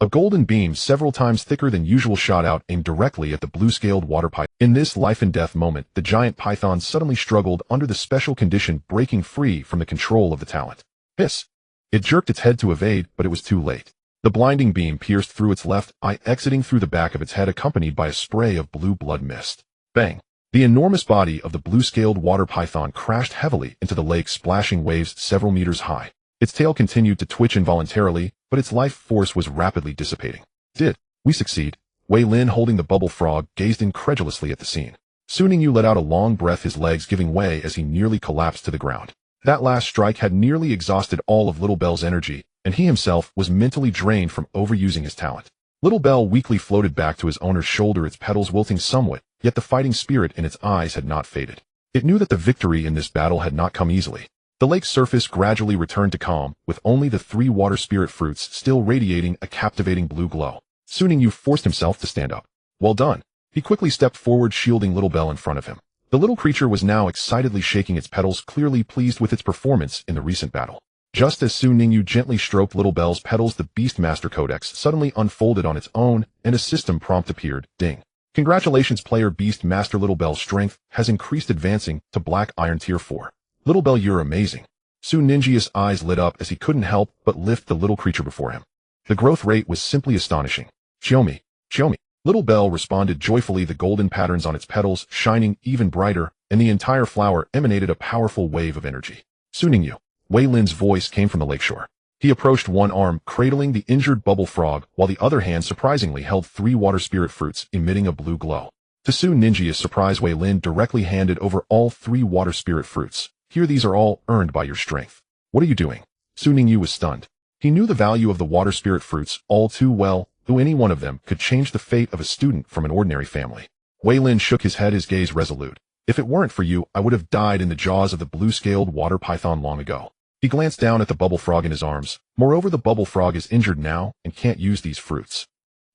A: A golden beam several times thicker than usual shot out, aimed directly at the blue-scaled water python. In this life-and-death moment, the giant python suddenly struggled under the special condition, breaking free from the control of the talent. Hiss! It jerked its head to evade, but it was too late. The blinding beam pierced through its left eye, exiting through the back of its head, accompanied by a spray of blue blood mist. Bang! The enormous body of the blue-scaled water python crashed heavily into the lake, splashing waves several meters high. Its tail continued to twitch involuntarily, but its life force was rapidly dissipating. Did we succeed? Wei Lin, holding the bubble frog, gazed incredulously at the scene. Su Ningyu let out a long breath, his legs giving way as he nearly collapsed to the ground. That last strike had nearly exhausted all of Little Bell's energy, and he himself was mentally drained from overusing his talent. Little Bell weakly floated back to his owner's shoulder, its petals wilting somewhat, yet the fighting spirit in its eyes had not faded. It knew that the victory in this battle had not come easily. The lake's surface gradually returned to calm, with only the 3 water spirit fruits still radiating a captivating blue glow. Su Ningyu forced himself to stand up. Well done. He quickly stepped forward, shielding Little Bell in front of him. The little creature was now excitedly shaking its petals, clearly pleased with its performance in the recent battle. Just as Ningyu gently stroked Little Bell's petals, the Beast Tamer Codex suddenly unfolded on its own, and a system prompt appeared. Ding. Congratulations, player. Beast Master Little Bell's strength has increased, advancing to Black Iron Tier 4. Little Bell, you're amazing. Ningyi's eyes lit up as he couldn't help but lift the little creature before him. The growth rate was simply astonishing. Show me. Show me. Little Bell responded joyfully, the golden patterns on its petals shining even brighter, and the entire flower emanated a powerful wave of energy. Ningyu. Wei Lin's voice came from the lakeshore. He approached, one arm cradling the injured bubble frog, while the other hand surprisingly held 3 water spirit fruits emitting a blue glow. To Ningyi's surprise, Wei Lin directly handed over all 3 water spirit fruits. Here, these are all earned by your strength. What are you doing? Ningyu was stunned. He knew the value of the water spirit fruits all too well, though any one of them could change the fate of a student from an ordinary family. Wei Lin shook his head, his gaze resolute. If it weren't for you, I would have died in the jaws of the blue-scaled water python long ago. He glanced down at the bubble frog in his arms. Moreover, the bubble frog is injured now and can't use these fruits.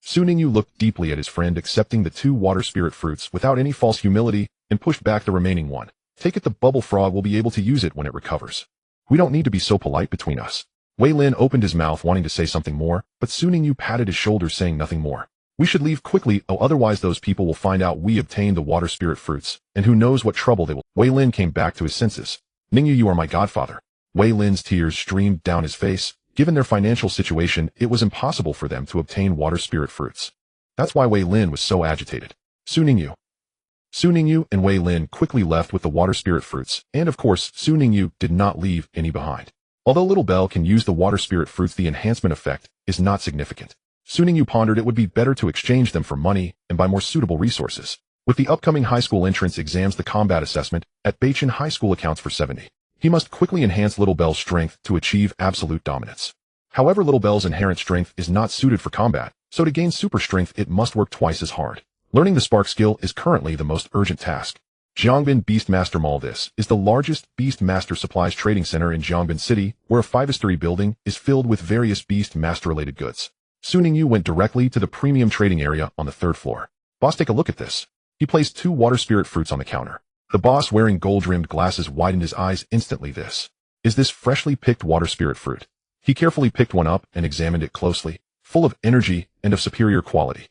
A: Ningyu looked deeply at his friend, accepting the 2 water spirit fruits without any false humility, and pushed back the remaining one. Take it, the bubble frog will be able to use it when it recovers. We don't need to be so polite between us. Wei Lin opened his mouth, wanting to say something more, but Ningyu patted his shoulders, saying nothing more. We should leave quickly, otherwise those people will find out we obtained the water spirit fruits, and who knows what trouble they will. Wei Lin came back to his senses. Ningyu, you are my godfather. Wei Lin's tears streamed down his face. Given their financial situation, it was impossible for them to obtain water spirit fruits. That's why Wei Lin was so agitated. Ningyu and Wei Lin quickly left with the water spirit fruits, and of course, Ningyu did not leave any behind. Although Little Bell can use the water spirit fruits, the enhancement effect is not significant. Ningyu pondered it would be better to exchange them for money and buy more suitable resources. With the upcoming high school entrance exams, the combat assessment at Beichin High School accounts for 70. He must quickly enhance Little Bell's strength to achieve absolute dominance. However, Little Bell's inherent strength is not suited for combat, so to gain super strength it must work twice as hard. Learning the spark skill is currently the most urgent task. Jiangbin Beast Master Mall. This is the largest Beast Master supplies trading center in Jiangbin City, where a 5-story building is filled with various Beast Master-related goods. Ningyu went directly to the premium trading area on the 3rd floor. Boss, take a look at this. He placed 2 water spirit fruits on the counter. The boss, wearing gold-rimmed glasses, widened his eyes instantly. This is this freshly picked water spirit fruit. He carefully picked one up and examined it closely, full of energy and of superior quality.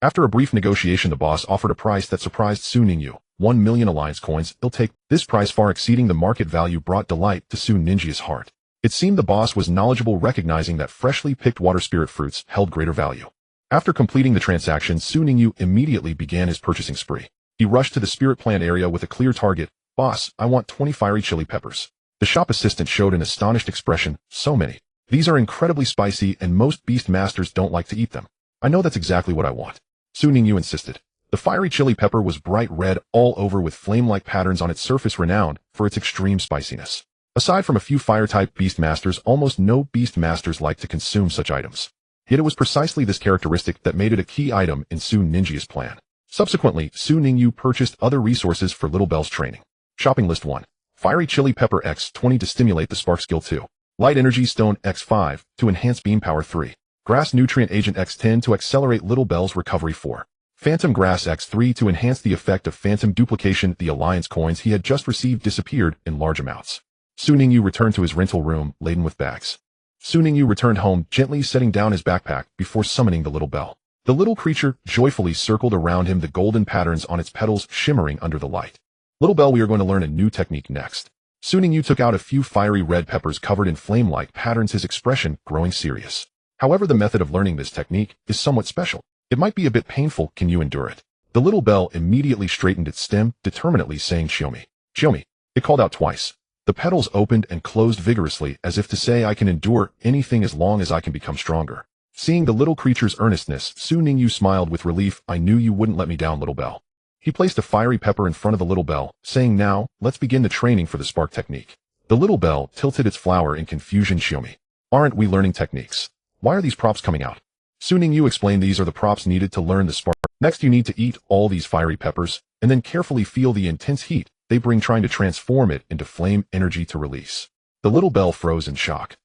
A: After a brief negotiation, the boss offered a price that surprised Ningyu. 1 million alliance coins. He'll take. This price, far exceeding the market value, brought delight to Ningyi's heart. It seemed the boss was knowledgeable, recognizing that freshly picked water spirit fruits held greater value. After completing the transaction, Ningyu immediately began his purchasing spree. He rushed to the spirit plant area with a clear target. Boss, I want 20 fiery chili peppers. The shop assistant showed an astonished expression. So many. These are incredibly spicy, and most beast masters don't like to eat them. I know that's exactly what I want. Ningyu insisted. The fiery chili pepper was bright red all over with flame-like patterns on its surface, renowned for its extreme spiciness. Aside from a few fire-type beast masters, almost no beast masters like to consume such items. Yet it was precisely this characteristic that made it a key item in Ningyi's plan. Subsequently, Ningyu purchased other resources for Little Bell's training. Shopping list 1. Fiery chili pepper X20 to stimulate the spark skill 2. Light energy stone X5 to enhance beam power 3. Grass nutrient agent X10 to accelerate Little Bell's recovery 4. Phantom Grass X3 to enhance the effect of phantom duplication. The alliance coins he had just received disappeared in large amounts. Ningyu returned to his rental room, laden with bags. Ningyu returned home, gently setting down his backpack before summoning the Little Bell. The little creature joyfully circled around him, the golden patterns on its petals shimmering under the light. Little Bell, we are going to learn a new technique next. Ningyu took out a few fiery red peppers covered in flame-like patterns, his expression growing serious. However, the method of learning this technique is somewhat special. It might be a bit painful. Can you endure it? The Little Bell immediately straightened its stem, determinedly saying, Show me. Show me. It called out twice. The petals opened and closed vigorously, as if to say, I can endure anything as long as I can become stronger. Seeing the little creature's earnestness, Ningyu smiled with relief. I knew you wouldn't let me down, Little Bell. He placed a fiery pepper in front of the Little Bell, saying, Now, let's begin the training for the spark technique. The Little Bell tilted its flower in confusion. Show me. Aren't we learning techniques? Why are these props coming out? Ningyu explained, these are the props needed to learn the spark. Next, you need to eat all these fiery peppers, and then carefully feel the intense heat they bring, trying to transform it into flame energy to release. The Little Bell froze in shock.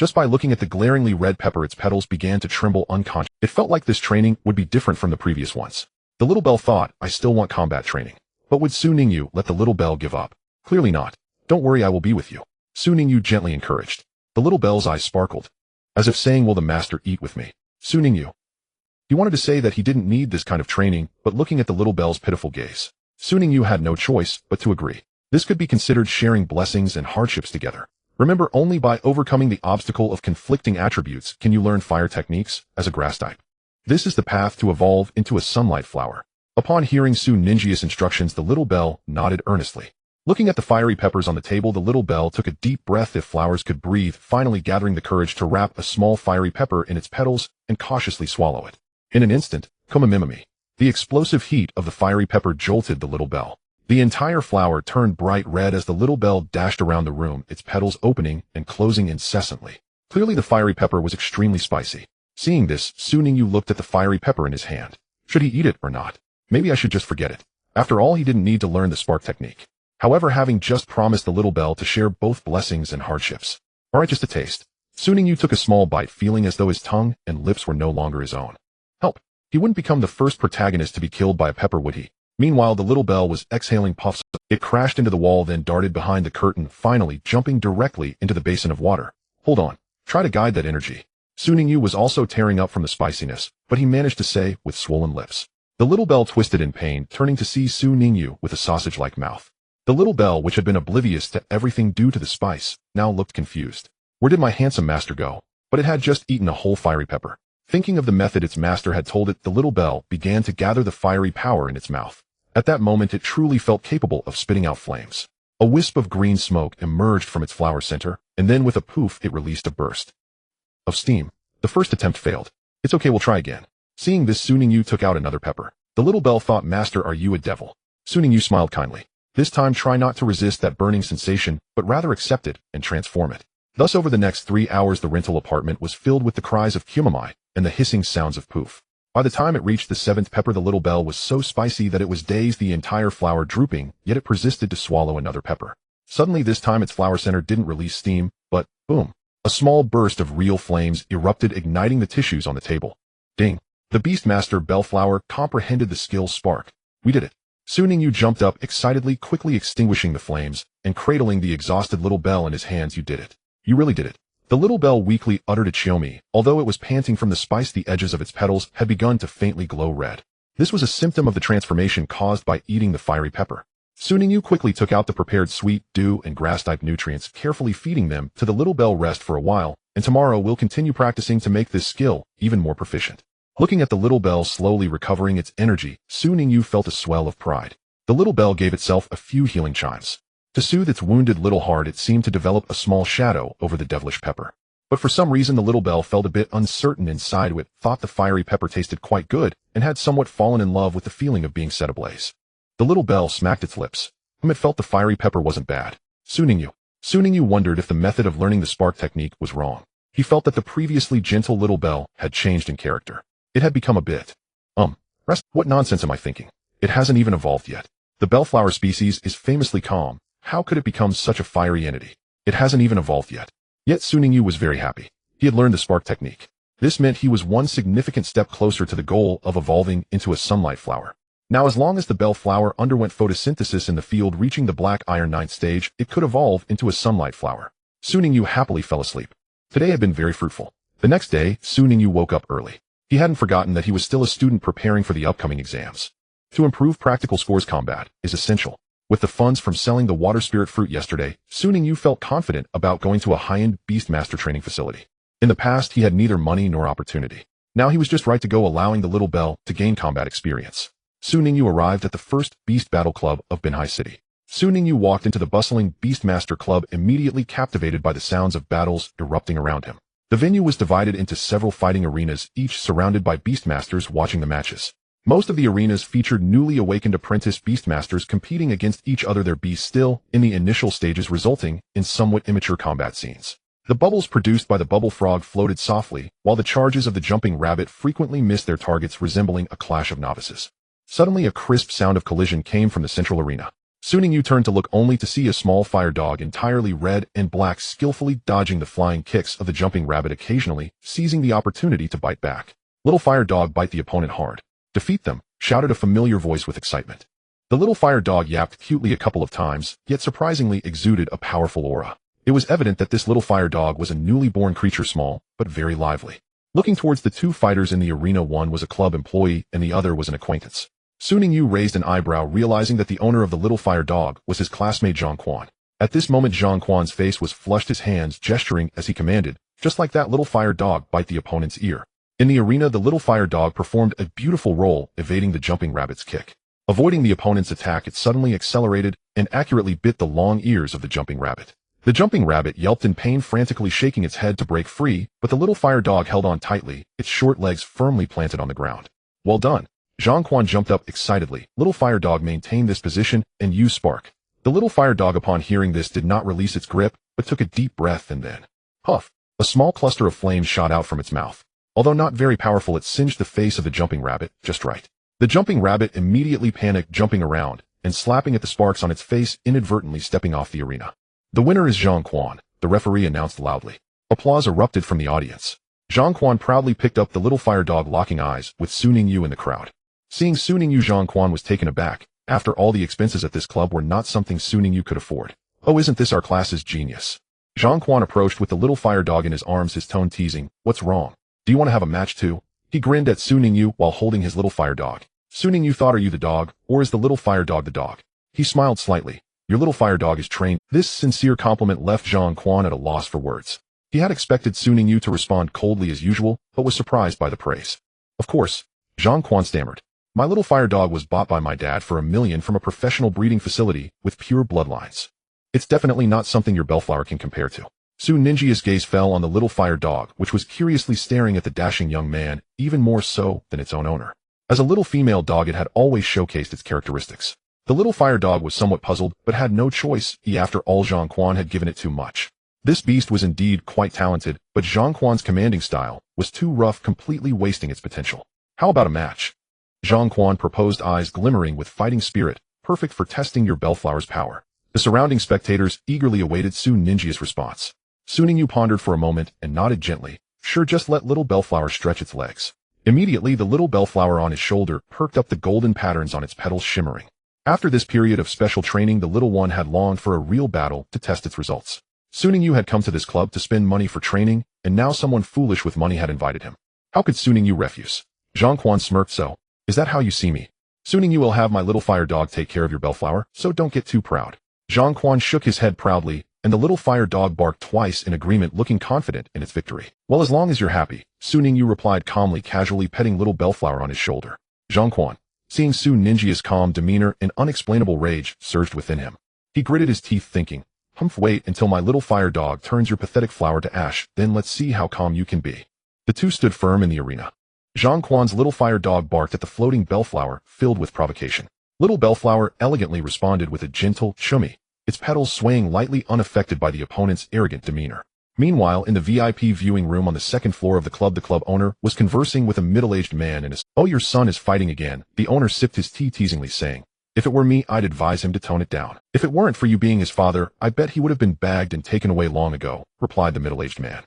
A: Just by looking at the glaringly red pepper, its petals began to tremble unconsciously. It felt like this training would be different from the previous ones. The little bell thought, I still want combat training. But would Su Ningyu let the little bell give up? Clearly not. Don't worry, I will be with you. Su Ningyu gently encouraged. The little bell's eyes sparkled, as if saying, will the master eat with me? Su Ningyu. He wanted to say that he didn't need this kind of training, but looking at the little bell's pitiful gaze, Su Ningyu had no choice but to agree. This could be considered sharing blessings and hardships together. Remember, only by overcoming the obstacle of conflicting attributes can you learn fire techniques as a grass type. This is the path to evolve into a sunlight flower. Upon hearing Su Ninju's instructions, the little bell nodded earnestly. Looking at the fiery peppers on the table, the little bell took a deep breath. If flowers could breathe, finally gathering the courage to wrap a small fiery pepper in its petals and cautiously swallow it. In an instant, Komamimimi, the explosive heat of the fiery pepper jolted the little bell. The entire flower turned bright red as the little bell dashed around the room, its petals opening and closing incessantly. Clearly the fiery pepper was extremely spicy. Seeing this, Su Ningyu looked at the fiery pepper in his hand. Should he eat it or not? Maybe I should just forget it. After all, he didn't need to learn the spark technique. However, having just promised the little bell to share both blessings and hardships. Alright, just a taste. Su Ningyu took a small bite, feeling as though his tongue and lips were no longer his own. Help! He wouldn't become the first protagonist to be killed by a pepper, would he? Meanwhile, the little bell was exhaling puffs. It crashed into the wall, then darted behind the curtain, finally jumping directly into the basin of water. Hold on. Try to guide that energy. Su Ningyu was also tearing up from the spiciness, but he managed to say with swollen lips. The little bell twisted in pain, turning to see Su Ningyu with a sausage-like mouth. The little bell, which had been oblivious to everything due to the spice, now looked confused. Where did my handsome master go? But it had just eaten a whole fiery pepper. Thinking of the method its master had told it, the little bell began to gather the fiery power in its mouth. At that moment, it truly felt capable of spitting out flames. A wisp of green smoke emerged from its flower center, and then with a poof, it released a burst of steam. The first attempt failed. It's okay, we'll try again. Seeing this, Su Ningyu took out another pepper. The little bell thought, Master, are you a devil? Su Ningyu smiled kindly. This time, try not to resist that burning sensation, but rather accept it and transform it. Thus, over the next 3 hours, the rental apartment was filled with the cries of Kumamai and the hissing sounds of poof. By the time it reached the 7th pepper, the little bell was so spicy that it was dazed, the entire flower drooping, yet it persisted to swallow another pepper. Suddenly, this time its flower center didn't release steam, but, boom, a small burst of real flames erupted, igniting the tissues on the table. Ding! The Beastmaster Bellflower comprehended the skill's spark. We did it. Su Ningyu jumped up excitedly, quickly extinguishing the flames, and cradling the exhausted little bell in his hands. You did it. You really did it. The little bell weakly uttered a chiomi. Although it was panting from the spice, the edges of its petals had begun to faintly glow red. This was a symptom of the transformation caused by eating the fiery pepper. Su Ningyu quickly took out the prepared sweet, dew, and grass-type nutrients, carefully feeding them to the little bell. Rest for a while, and tomorrow we'll continue practicing to make this skill even more proficient. Looking at the little bell slowly recovering its energy, Su Ningyu felt a swell of pride. The little bell gave itself a few healing chimes. To soothe its wounded little heart, it seemed to develop a small shadow over the devilish pepper. But for some reason, the little bell felt a bit uncertain inside. It thought the fiery pepper tasted quite good, and had somewhat fallen in love with the feeling of being set ablaze. The little bell smacked its lips. It felt the fiery pepper wasn't bad. Su Ningyu wondered if the method of learning the spark technique was wrong. He felt that the previously gentle little bell had changed in character. It had become a bit, rest. What nonsense am I thinking? It hasn't even evolved yet. The bellflower species is famously calm. How could it become such a fiery entity? It hasn't even evolved yet. Yet Su Ningyu was very happy. He had learned the spark technique. This meant he was one significant step closer to the goal of evolving into a sunlight flower. Now, as long as the bellflower underwent photosynthesis in the field, reaching the black iron 9th stage, it could evolve into a sunlight flower. Su Ningyu happily fell asleep. Today had been very fruitful. The next day, Su Ningyu woke up early. He hadn't forgotten that he was still a student preparing for the upcoming exams. To improve practical scores, combat is essential. With the funds from selling the water spirit fruit yesterday, Su Ningyu felt confident about going to a high-end Beastmaster training facility. In the past, he had neither money nor opportunity. Now he was just right to go, allowing the little bell to gain combat experience. Su Ningyu arrived at the first Beast Battle Club of Binhai City. Su Ningyu walked into the bustling Beastmaster Club, immediately captivated by the sounds of battles erupting around him. The venue was divided into several fighting arenas, each surrounded by Beastmasters watching the matches. Most of the arenas featured newly awakened apprentice Beastmasters competing against each other, their beasts still in the initial stages, resulting in somewhat immature combat scenes. The bubbles produced by the bubble frog floated softly, while the charges of the jumping rabbit frequently missed their targets, resembling a clash of novices. Suddenly, a crisp sound of collision came from the central arena. Su Ningyu turned to look only to see a small fire dog entirely red and black skillfully dodging the flying kicks of the jumping rabbit, occasionally seizing the opportunity to bite back. Little fire dog bite the opponent hard. Defeat them, shouted a familiar voice with excitement. The little fire dog yapped cutely a couple of times, yet surprisingly exuded a powerful aura. It was evident that this little fire dog was a newly born creature, small, but very lively. Looking towards the two fighters in the arena, one was a club employee and the other was an acquaintance. Su Ningyu raised an eyebrow, realizing that the owner of the little fire dog was his classmate Zhang Quan. At this moment, Zhang Quan's face was flushed, his hands gesturing as he commanded, just like that little fire dog, bite the opponent's ear. In the arena, the little fire dog performed a beautiful role, evading the jumping rabbit's kick. Avoiding the opponent's attack, it suddenly accelerated and accurately bit the long ears of the jumping rabbit. The jumping rabbit yelped in pain, frantically shaking its head to break free, but the little fire dog held on tightly, its short legs firmly planted on the ground. Well done. Zhang Quan jumped up excitedly. Little fire dog maintained this position and used spark. The little fire dog, upon hearing this, did not release its grip, but took a deep breath and then, puff, a small cluster of flames shot out from its mouth. Although not very powerful, it singed the face of the jumping rabbit just right. The jumping rabbit immediately panicked, jumping around and slapping at the sparks on its face, inadvertently stepping off the arena. The winner is Zhang Quan, the referee announced loudly. Applause erupted from the audience. Zhang Quan proudly picked up the little fire dog, locking eyes with Su Ningyu in the crowd. Seeing Su Ningyu, Zhang Quan was taken aback. After all, the expenses at this club were not something Su Ningyu could afford. Oh, isn't this our class's genius? Zhang Quan approached with the little fire dog in his arms, his tone teasing. What's wrong? Do you want to have a match too? He grinned at Su Ningyu while holding his little fire dog. Su Ningyu thought, are you the dog, or is the little fire dog the dog? He smiled slightly. Your little fire dog is trained. This sincere compliment left Zhang Quan at a loss for words. He had expected Su Ningyu to respond coldly as usual, but was surprised by the praise. Of course, Zhang Quan stammered. My little fire dog was bought by my dad for $1 million from a professional breeding facility with pure bloodlines. It's definitely not something your bellflower can compare to. Su Ningyi's gaze fell on the little fire dog, which was curiously staring at the dashing young man, even more so than its own owner. As a little female dog, it had always showcased its characteristics. The little fire dog was somewhat puzzled, but had no choice. After all, Zhang Quan had given it too much. This beast was indeed quite talented, but Zhang Quan's commanding style was too rough, completely wasting its potential. How about a match? Zhang Quan proposed, eyes glimmering with fighting spirit, perfect for testing your bellflower's power. The surrounding spectators eagerly awaited Su Ningyi's response. Su Ningyu pondered for a moment and nodded gently. Sure, just let little bellflower stretch its legs. Immediately, the little bellflower on his shoulder perked up, the golden patterns on its petals shimmering. After this period of special training, the little one had longed for a real battle to test its results. Su Ningyu had come to this club to spend money for training, and now someone foolish with money had invited him. How could Su Ningyu refuse? Zhang Quan smirked. So, is that how you see me? Su Ningyu will have my little fire dog take care of your bellflower, so don't get too proud. Zhang Quan shook his head proudly, and the little fire dog barked twice in agreement, looking confident in its victory. Well, as long as you're happy, Su Ningyu replied calmly, casually petting little bellflower on his shoulder. Zhang Quan, seeing Su Ningyi's calm demeanor, an unexplainable rage surged within him. He gritted his teeth, thinking, wait until my little fire dog turns your pathetic flower to ash, then let's see how calm you can be. The two stood firm in the arena. Zhang Quan's little fire dog barked at the floating bellflower, filled with provocation. Little bellflower elegantly responded with a gentle chummy, its petals swaying lightly, unaffected by the opponent's arrogant demeanor. Meanwhile, in the VIP viewing room on the second floor of the club owner was conversing with a middle-aged man and his, "Oh, your son is fighting again." The owner sipped his tea, teasingly saying, "If it were me, I'd advise him to tone it down. If it weren't for you being his father, I bet he would have been bagged and taken away long ago," replied the middle-aged man.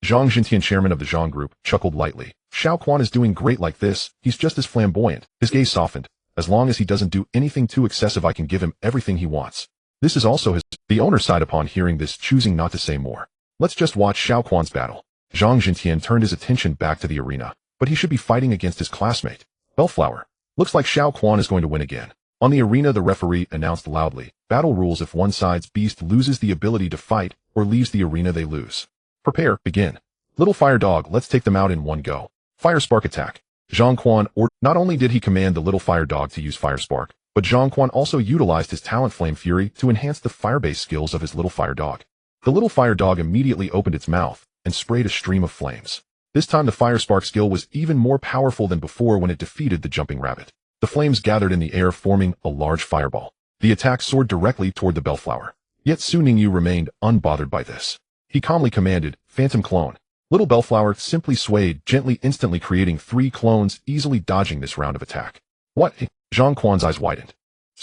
A: Zhang Jintian, chairman of the Zhang Group, chuckled lightly. Xiao Quan is doing great like this. He's just as flamboyant. His gaze softened. As long as he doesn't do anything too excessive, I can give him everything he wants. This is also his. The owner sighed upon hearing this, choosing not to say more. Let's just watch Xiao Quan's battle. Zhang Jintian turned his attention back to the arena, but he should be fighting against his classmate. Bellflower. Looks like Xiao Quan is going to win again. On the arena, the referee announced loudly, battle rules: if one side's beast loses the ability to fight or leaves the arena, they lose. Prepare, begin. Little fire dog, let's take them out in one go. Fire spark attack. Zhang Quan not only did he command the little fire dog to use fire spark, but Zhang Quan also utilized his talent Flame Fury to enhance the fire-based skills of his little fire dog. The little fire dog immediately opened its mouth and sprayed a stream of flames. This time the fire spark skill was even more powerful than before when it defeated the jumping rabbit. The flames gathered in the air, forming a large fireball. The attack soared directly toward the bellflower. Yet Su Ningyu remained unbothered by this. He calmly commanded, Phantom Clone. Little bellflower simply swayed gently, instantly creating 3 clones, easily dodging this round of attack. What? Zhang Quan's eyes widened.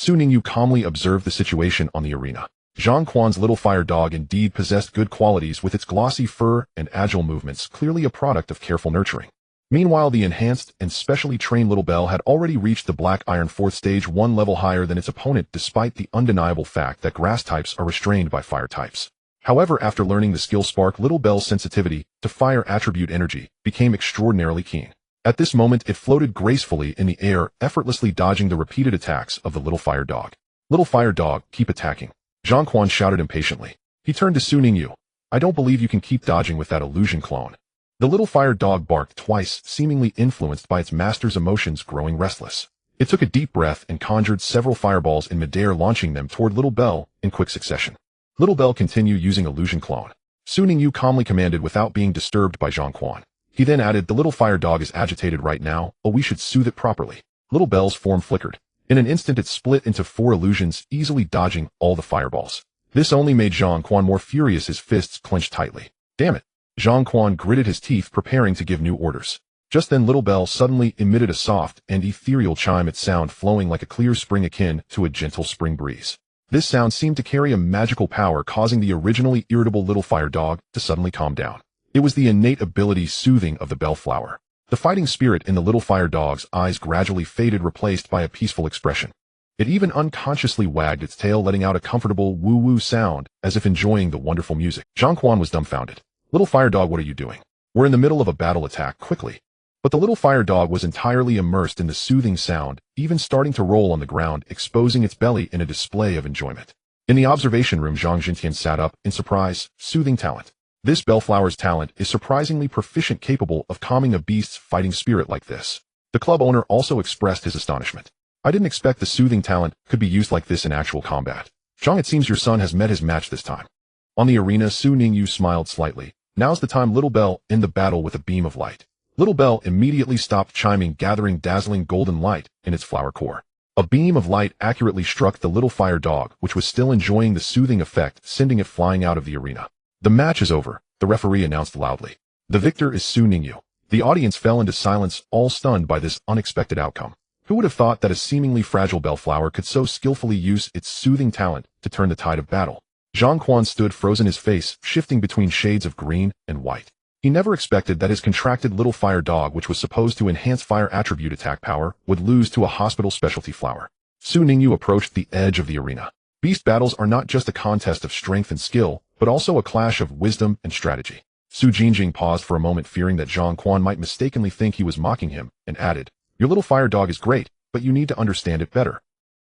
A: Su Ningyu calmly observed the situation on the arena. Zhang Quan's little fire dog indeed possessed good qualities with its glossy fur and agile movements, clearly a product of careful nurturing. Meanwhile, the enhanced and specially trained Little Bell had already reached the Black Iron 4th stage, one level higher than its opponent, despite the undeniable fact that grass types are restrained by fire types. However, after learning the skill spark, Little Bell's sensitivity to fire attribute energy became extraordinarily keen. At this moment, it floated gracefully in the air, effortlessly dodging the repeated attacks of the little fire dog. Little fire dog, keep attacking, Zhang Quan shouted impatiently. He turned to Su Ningyu. I don't believe you can keep dodging with that illusion clone. The little fire dog barked twice, seemingly influenced by its master's emotions growing restless. It took a deep breath and conjured several fireballs in midair, launching them toward Little Bell in quick succession. Little Bell continued using illusion clone. Su Ningyu calmly commanded without being disturbed by Zhang Quan. He then added, the little fire dog is agitated right now, oh, we should soothe it properly. Little Bell's form flickered. In an instant it split into 4 illusions, easily dodging all the fireballs. This only made Zhang Quan more furious, his fists clenched tightly. Damn it! Zhang Quan gritted his teeth, preparing to give new orders. Just then Little Bell suddenly emitted a soft and ethereal chime, its sound flowing like a clear spring akin to a gentle spring breeze. This sound seemed to carry a magical power, causing the originally irritable little fire dog to suddenly calm down. It was the innate ability soothing of the bellflower. The fighting spirit in the little fire dog's eyes gradually faded, replaced by a peaceful expression. It even unconsciously wagged its tail, letting out a comfortable woo-woo sound, as if enjoying the wonderful music. Zhang Quan was dumbfounded. Little fire dog, what are you doing? We're in the middle of a battle, attack quickly. But the little fire dog was entirely immersed in the soothing sound, even starting to roll on the ground, exposing its belly in a display of enjoyment. In the observation room, Zhang Jintian sat up in surprise. Soothing talent. This bellflower's talent is surprisingly proficient, capable of calming a beast's fighting spirit like this. The club owner also expressed his astonishment. I didn't expect the soothing talent could be used like this in actual combat. Zhang, it seems your son has met his match this time. On the arena, Su Ningyu smiled slightly. Now's the time, Little Bell, in the battle with a beam of light. Little Bell immediately stopped chiming, gathering dazzling golden light in its flower core. A beam of light accurately struck the little fire dog, which was still enjoying the soothing effect, sending it flying out of the arena. The match is over, the referee announced loudly. The victor is Su Ningyu. The audience fell into silence, all stunned by this unexpected outcome. Who would have thought that a seemingly fragile bellflower could so skillfully use its soothing talent to turn the tide of battle? Zhang Quan stood frozen, his face shifting between shades of green and white. He never expected that his contracted little fire dog, which was supposed to enhance fire attribute attack power, would lose to a hospital specialty flower. Su Ningyu approached the edge of the arena. Beast battles are not just a contest of strength and skill, but also a clash of wisdom and strategy. Su Jinjing paused for a moment, fearing that Zhang Quan might mistakenly think he was mocking him, and added, your little fire dog is great, but you need to understand it better.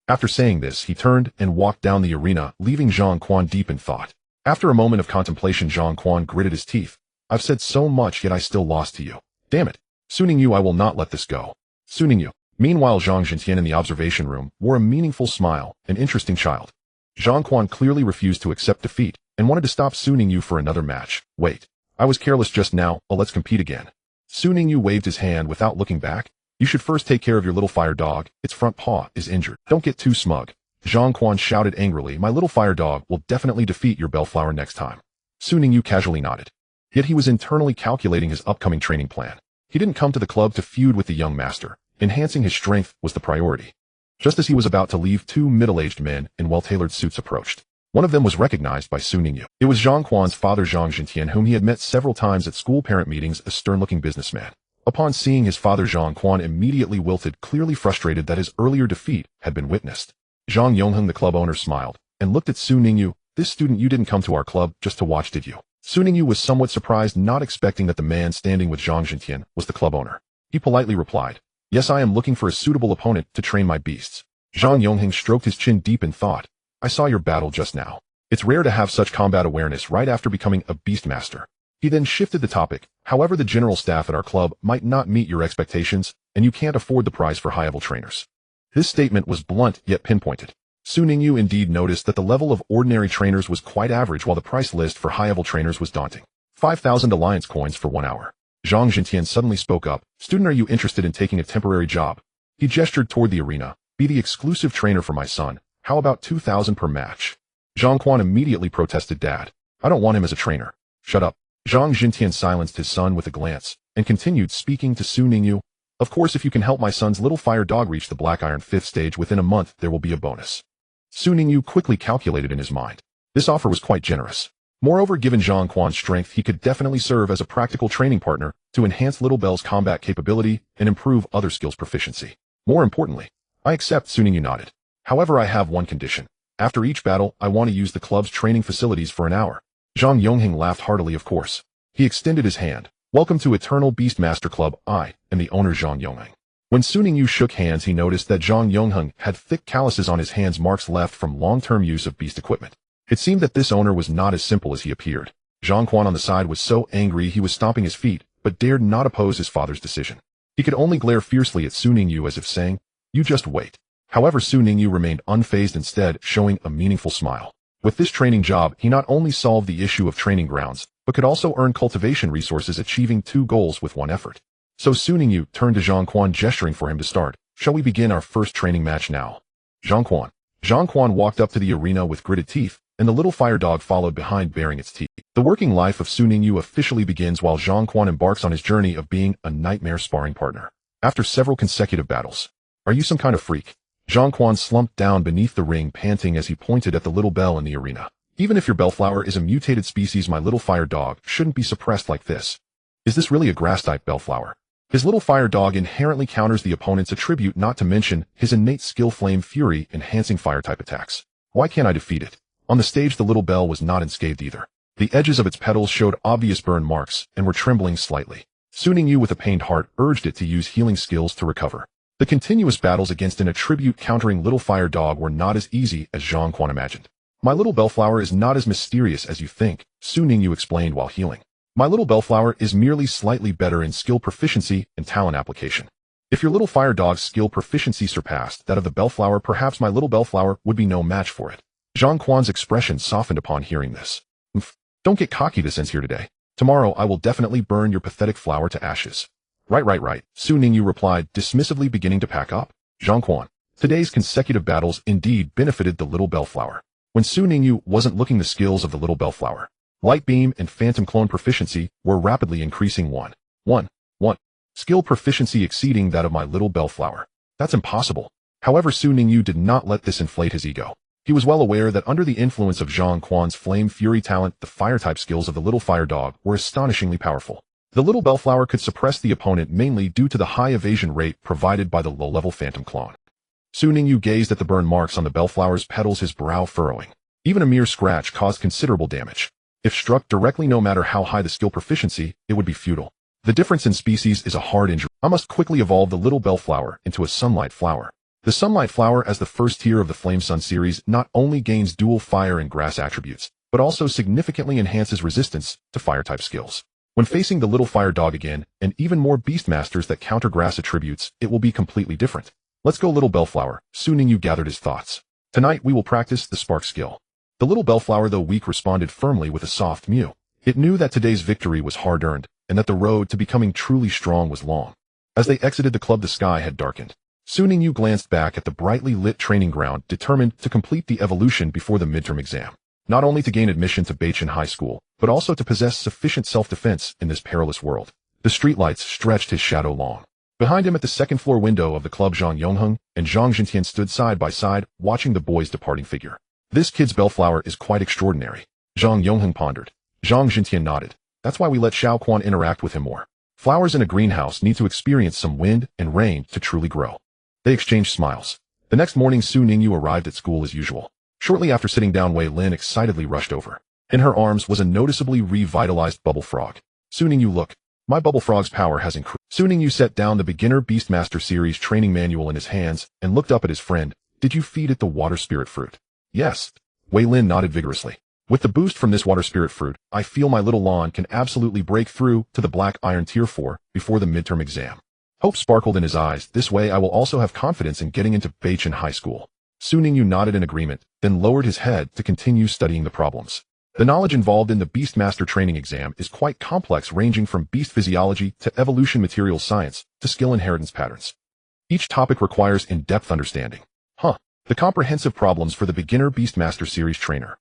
A: After saying this, he turned and walked down the arena, leaving Zhang Quan deep in thought. After a moment of contemplation, Zhang Quan gritted his teeth. I've said so much, yet I still lost to you. Damn it. Su Ningyu, I will not let this go. Su Ningyu. Meanwhile, Zhang Jintian in the observation room wore a meaningful smile, an interesting child. Zhang Quan clearly refused to accept defeat, and wanted to stop Su Ningyu for another match. Wait. I was careless just now, let's compete again. Su Ningyu waved his hand without looking back. You should first take care of your little fire dog, its front paw is injured. Don't get too smug. Zhang Quan shouted angrily, my little fire dog will definitely defeat your bellflower next time. Su Ningyu casually nodded. Yet he was internally calculating his upcoming training plan. He didn't come to the club to feud with the young master. Enhancing his strength was the priority. Just as he was about to leave, 2 middle-aged men in well-tailored suits approached. One of them was recognized by Su Ningyu. It was Zhang Quan's father, Zhang Jintian, whom he had met several times at school parent meetings, a stern-looking businessman. Upon seeing his father, Zhang Quan immediately wilted, clearly frustrated that his earlier defeat had been witnessed. Zhang Yongheng, the club owner, smiled and looked at Su Ningyu. This student, you didn't come to our club just to watch, did you? Su Ningyu was somewhat surprised, not expecting that the man standing with Zhang Jintian was the club owner. He politely replied, yes, I am looking for a suitable opponent to train my beasts. Zhang Yongheng stroked his chin deep in thought. I saw your battle just now. It's rare to have such combat awareness right after becoming a beast master. He then shifted the topic. However, the general staff at our club might not meet your expectations, and you can't afford the price for high-level trainers. This statement was blunt yet pinpointed. Su Ningyu indeed noticed that the level of ordinary trainers was quite average, while the price list for high-level trainers was daunting. 5,000 alliance coins for 1 hour. Zhang Jintian suddenly spoke up. Student, are you interested in taking a temporary job? He gestured toward the arena. Be the exclusive trainer for my son. How about 2,000 per match? Zhang Quan immediately protested, Dad. I don't want him as a trainer. Shut up. Zhang Jintian silenced his son with a glance, and continued speaking to Su Ningyu. Of course, if you can help my son's little fire dog reach the Black Iron 5th stage within a month, there will be a bonus. Su Ningyu quickly calculated in his mind. This offer was quite generous. Moreover, given Zhang Quan's strength, he could definitely serve as a practical training partner to enhance Little Bell's combat capability and improve other skills proficiency. More importantly, I accept. Su Ningyu nodded. However, I have one condition. After each battle, I want to use the club's training facilities for an hour. Zhang Yongheng laughed heartily, of course. He extended his hand. Welcome to Eternal Beastmaster Club. I am the owner, Zhang Yongheng. When Su Ningyu shook hands, he noticed that Zhang Yongheng had thick calluses on his hands, marks left from long-term use of beast equipment. It seemed that this owner was not as simple as he appeared. Zhang Quan on the side was so angry he was stomping his feet, but dared not oppose his father's decision. He could only glare fiercely at Su Ningyu as if saying, "You just wait." However, Su Ningyu remained unfazed, instead showing a meaningful smile. With this training job, he not only solved the issue of training grounds, but could also earn cultivation resources, achieving two goals with one effort. So Su Ningyu turned to Zhang Quan, gesturing for him to start. Shall we begin our first training match now? Zhang Quan walked up to the arena with gritted teeth, and the little fire dog followed behind, baring its teeth. The working life of Su Ningyu officially begins while Zhang Quan embarks on his journey of being a nightmare sparring partner. After several consecutive battles. Are you some kind of freak? Zhang Quan slumped down beneath the ring, panting as he pointed at the little bell in the arena. Even if your bellflower is a mutated species, my little fire dog shouldn't be suppressed like this. Is this really a grass-type bellflower? His little fire dog inherently counters the opponent's attribute, not to mention his innate skill Flame Fury, enhancing fire-type attacks. Why can't I defeat it? On the stage, the little bell was not unscathed either. The edges of its petals showed obvious burn marks and were trembling slightly. Su Ningyu, with a pained heart, urged it to use healing skills to recover. The continuous battles against an attribute countering little fire dog were not as easy as Zhang Quan imagined. My little bellflower is not as mysterious as you think, Su Ningyu explained while healing. My little bellflower is merely slightly better in skill proficiency and talent application. If your little fire dog's skill proficiency surpassed that of the bellflower, perhaps my little bellflower would be no match for it. Zhang Quan's expression softened upon hearing this. Don't get cocky. This ends here today. Tomorrow I will definitely burn your pathetic flower to ashes. Right, Su Ningyu replied, dismissively, beginning to pack up. Zhang Quan. Today's consecutive battles indeed benefited the little bellflower. When Su Ningyu wasn't looking, the skills of the little bellflower, Light Beam and Phantom Clone proficiency, were rapidly increasing. One skill proficiency exceeding that of my little bellflower. That's impossible. However, Su Ningyu did not let this inflate his ego. He was well aware that under the influence of Zhang Quan's Flame Fury talent, the fire-type skills of the little fire dog were astonishingly powerful. The little bellflower could suppress the opponent mainly due to the high evasion rate provided by the low-level Phantom Clone. Su Ningyu gazed at the burn marks on the bellflower's petals, his brow furrowing. Even a mere scratch caused considerable damage. If struck directly, no matter how high the skill proficiency, it would be futile. The difference in species is a hard injury. I must quickly evolve the little bellflower into a sunlight flower. The sunlight flower, as the first tier of the Flame Sun series, not only gains dual fire and grass attributes, but also significantly enhances resistance to fire-type skills. When facing the little fire dog again, and even more beastmasters that counter grass attributes, it will be completely different. Let's go, little bellflower. Su Ningyu gathered his thoughts. Tonight we will practice the spark skill. The little bellflower, though weak, responded firmly with a soft mew. It knew that today's victory was hard-earned, and that the road to becoming truly strong was long. As they exited the club, the sky had darkened. Su Ningyu glanced back at the brightly lit training ground, determined to complete the evolution before the midterm exam. Not only to gain admission to Beichin High School, but also to possess sufficient self-defense in this perilous world. The streetlights stretched his shadow long. Behind him, at the second-floor window of the club, Zhang Yongheng and Zhang Zhintian stood side by side, watching the boy's departing figure. This kid's bellflower is quite extraordinary, Zhang Yongheng pondered. Zhang Zhintian nodded. That's why we let Xiao Quan interact with him more. Flowers in a greenhouse need to experience some wind and rain to truly grow. They exchanged smiles. The next morning, Su Ningyu arrived at school as usual. Shortly after sitting down, Wei Lin excitedly rushed over. In her arms was a noticeably revitalized bubble frog. Su Ningyu, look. My bubble frog's power has increased. Su Ningyu set down the Beginner Beastmaster Series training manual in his hands and looked up at his friend. Did you feed it the water spirit fruit? Yes. Wei Lin nodded vigorously. With the boost from this water spirit fruit, I feel my little lawn can absolutely break through to the Black Iron Tier 4 before the midterm exam. Hope sparkled in his eyes. This way I will also have confidence in getting into Beichin High School. Su Ningyu nodded in agreement, then lowered his head to continue studying the problems. The knowledge involved in the Beastmaster training exam is quite complex, ranging from beast physiology to evolution material science to skill inheritance patterns. Each topic requires in-depth understanding. The comprehensive problems for the Beginner Beastmaster Series trainer.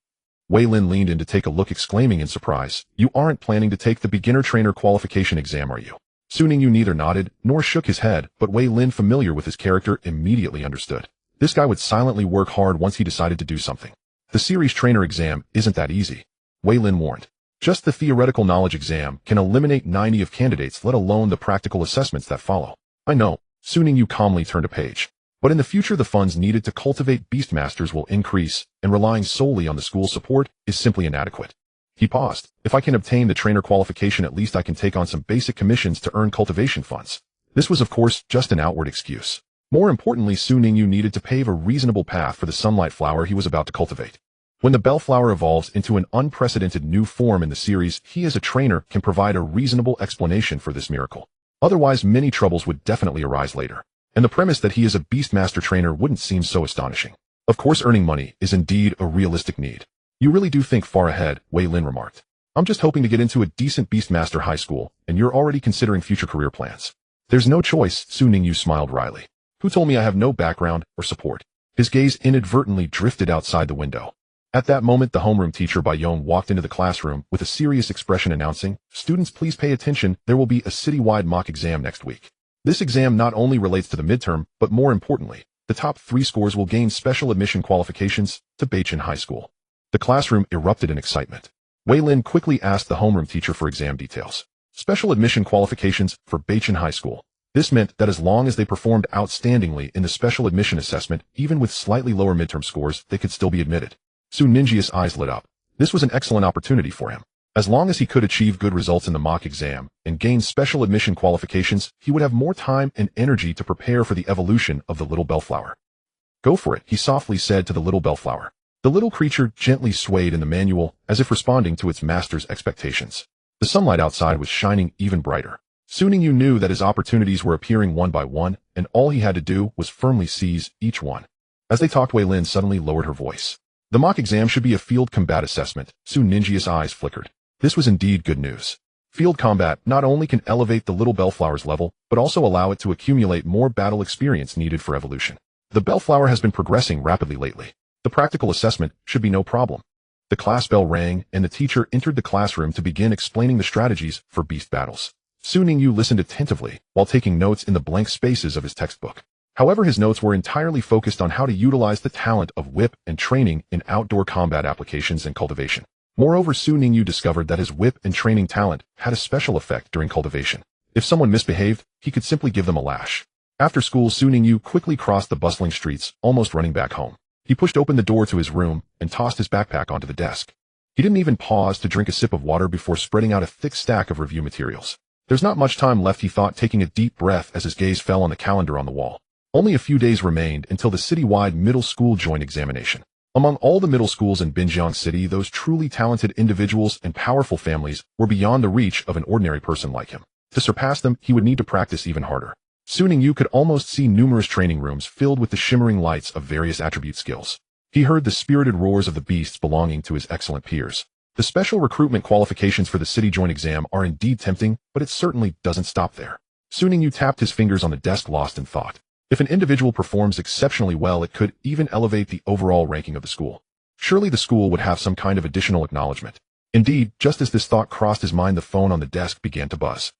A: Wei Lin leaned in to take a look, exclaiming in surprise, You aren't planning to take the Beginner Trainer Qualification exam, are you? Su Ningyu neither nodded nor shook his head, but Wei Lin, familiar with his character, immediately understood. This guy would silently work hard once he decided to do something. The series trainer exam isn't that easy, Wei Lin warned. Just the theoretical knowledge exam can eliminate 90 of candidates, let alone the practical assessments that follow. I know, Su Ningyu calmly turned a page. But in the future the funds needed to cultivate Beastmasters will increase, and relying solely on the school's support is simply inadequate. He paused. If I can obtain the trainer qualification, at least I can take on some basic commissions to earn cultivation funds. This was of course just an outward excuse. More importantly, Su Ningyu needed to pave a reasonable path for the sunlight flower he was about to cultivate. When the bellflower evolves into an unprecedented new form in the series, he as a trainer can provide a reasonable explanation for this miracle. Otherwise, many troubles would definitely arise later. And the premise that he is a Beastmaster trainer wouldn't seem so astonishing. Of course, earning money is indeed a realistic need. You really do think far ahead, Wei Lin remarked. I'm just hoping to get into a decent Beastmaster high school, and you're already considering future career plans. There's no choice, Su Ningyu smiled wryly. Who told me I have no background or support? His gaze inadvertently drifted outside the window. At that moment, the homeroom teacher Bayong walked into the classroom with a serious expression announcing, "Students, please pay attention, there will be a citywide mock exam next week. This exam not only relates to the midterm, but more importantly, the top 3 scores will gain special admission qualifications to Beichin High School." The classroom erupted in excitement. Wei Lin quickly asked the homeroom teacher for exam details. Special admission qualifications for Beichin High School. This meant that as long as they performed outstandingly in the special admission assessment, even with slightly lower midterm scores, they could still be admitted. Su Ninjia's eyes lit up. This was an excellent opportunity for him. As long as he could achieve good results in the mock exam and gain special admission qualifications, he would have more time and energy to prepare for the evolution of the little bellflower. Go for it, he softly said to the little bellflower. The little creature gently swayed in the manual, as if responding to its master's expectations. The sunlight outside was shining even brighter. Su Ningyu knew that his opportunities were appearing one by one, and all he had to do was firmly seize each one. As they talked, Wei Lin suddenly lowered her voice. The mock exam should be a field combat assessment. Su Ninjia's eyes flickered. This was indeed good news. Field combat not only can elevate the little bellflower's level, but also allow it to accumulate more battle experience needed for evolution. The bellflower has been progressing rapidly lately. The practical assessment should be no problem. The class bell rang, and the teacher entered the classroom to begin explaining the strategies for beast battles. Su Ningyu listened attentively, while taking notes in the blank spaces of his textbook. However, his notes were entirely focused on how to utilize the talent of whip and training in outdoor combat applications and cultivation. Moreover, Su Ningyu discovered that his whip and training talent had a special effect during cultivation. If someone misbehaved, he could simply give them a lash. After school, Su Ningyu quickly crossed the bustling streets, almost running back home. He pushed open the door to his room and tossed his backpack onto the desk. He didn't even pause to drink a sip of water before spreading out a thick stack of review materials. There's not much time left, he thought, taking a deep breath as his gaze fell on the calendar on the wall. Only a few days remained until the citywide middle school joint examination. Among all the middle schools in Binjiang City, those truly talented individuals and powerful families were beyond the reach of an ordinary person like him. To surpass them, he would need to practice even harder. Su Ningyu could almost see numerous training rooms filled with the shimmering lights of various attribute skills. He heard the spirited roars of the beasts belonging to his excellent peers. The special recruitment qualifications for the city joint exam are indeed tempting, but it certainly doesn't stop there. Su Ningyu tapped his fingers on the desk, lost in thought. If an individual performs exceptionally well, it could even elevate the overall ranking of the school. Surely the school would have some kind of additional acknowledgement. Indeed, just as this thought crossed his mind, the phone on the desk began to buzz.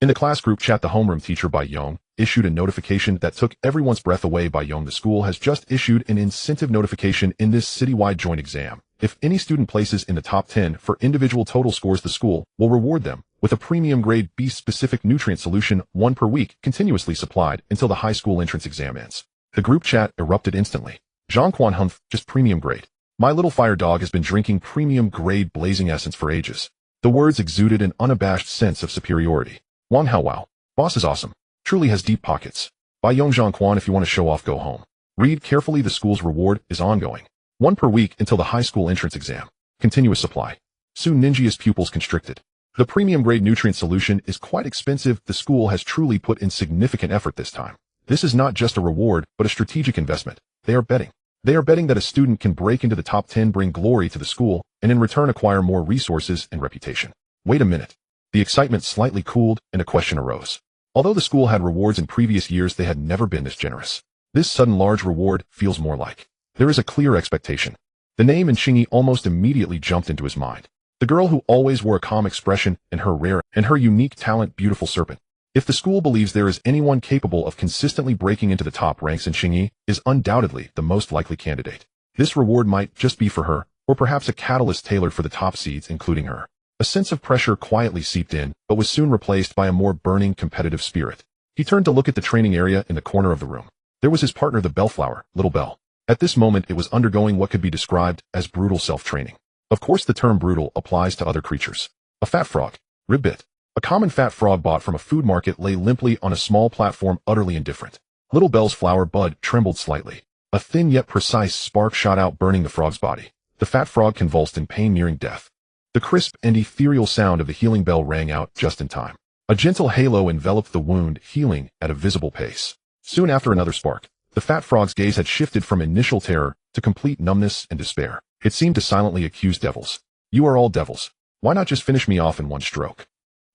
A: In the class group chat, the homeroom teacher Bayong issued a notification that took everyone's breath away. Bayong, the school has just issued an incentive notification in this citywide joint exam. If any student places in the top 10 for individual total scores, the school will reward them with a premium grade beast-specific nutrient solution, 1 per week, continuously supplied until the high school entrance exam ends. The group chat erupted instantly. Zhangquan Humph, just premium grade. My little fire dog has been drinking premium grade blazing essence for ages. The words exuded an unabashed sense of superiority. Wang Hao Wow. Boss is awesome. Truly has deep pockets. By Yong Zhangquan, if you want to show off, go home. Read carefully, the school's reward is ongoing. 1 per week until the high school entrance exam. Continuous supply. Su Ninjia's pupils constricted. The premium grade nutrient solution is quite expensive. The school has truly put in significant effort this time. This is not just a reward, but a strategic investment. They are betting. They are betting that a student can break into the top 10, bring glory to the school, and in return acquire more resources and reputation. Wait a minute. The excitement slightly cooled, and a question arose. Although the school had rewards in previous years, they had never been this generous. This sudden large reward feels more like. There is a clear expectation. The name and Xingyi almost immediately jumped into his mind. The girl who always wore a calm expression and her rare and her unique talent, beautiful serpent. If the school believes there is anyone capable of consistently breaking into the top ranks in Xingyi, is undoubtedly the most likely candidate. This reward might just be for her, or perhaps a catalyst tailored for the top seeds including her. A sense of pressure quietly seeped in, but was soon replaced by a more burning competitive spirit. He turned to look at the training area in the corner of the room. There was his partner the bellflower, Little Bell. At this moment it was undergoing what could be described as brutal self-training. Of course the term brutal applies to other creatures. A fat frog, ribbit. A common fat frog bought from a food market lay limply on a small platform utterly indifferent. Little Bell's flower bud trembled slightly. A thin yet precise spark shot out burning the frog's body. The fat frog convulsed in pain nearing death. The crisp and ethereal sound of the healing bell rang out just in time. A gentle halo enveloped the wound, healing at a visible pace. Soon after another spark, the fat frog's gaze had shifted from initial terror to complete numbness and despair. It seemed to silently accuse devils. You are all devils. Why not just finish me off in one stroke?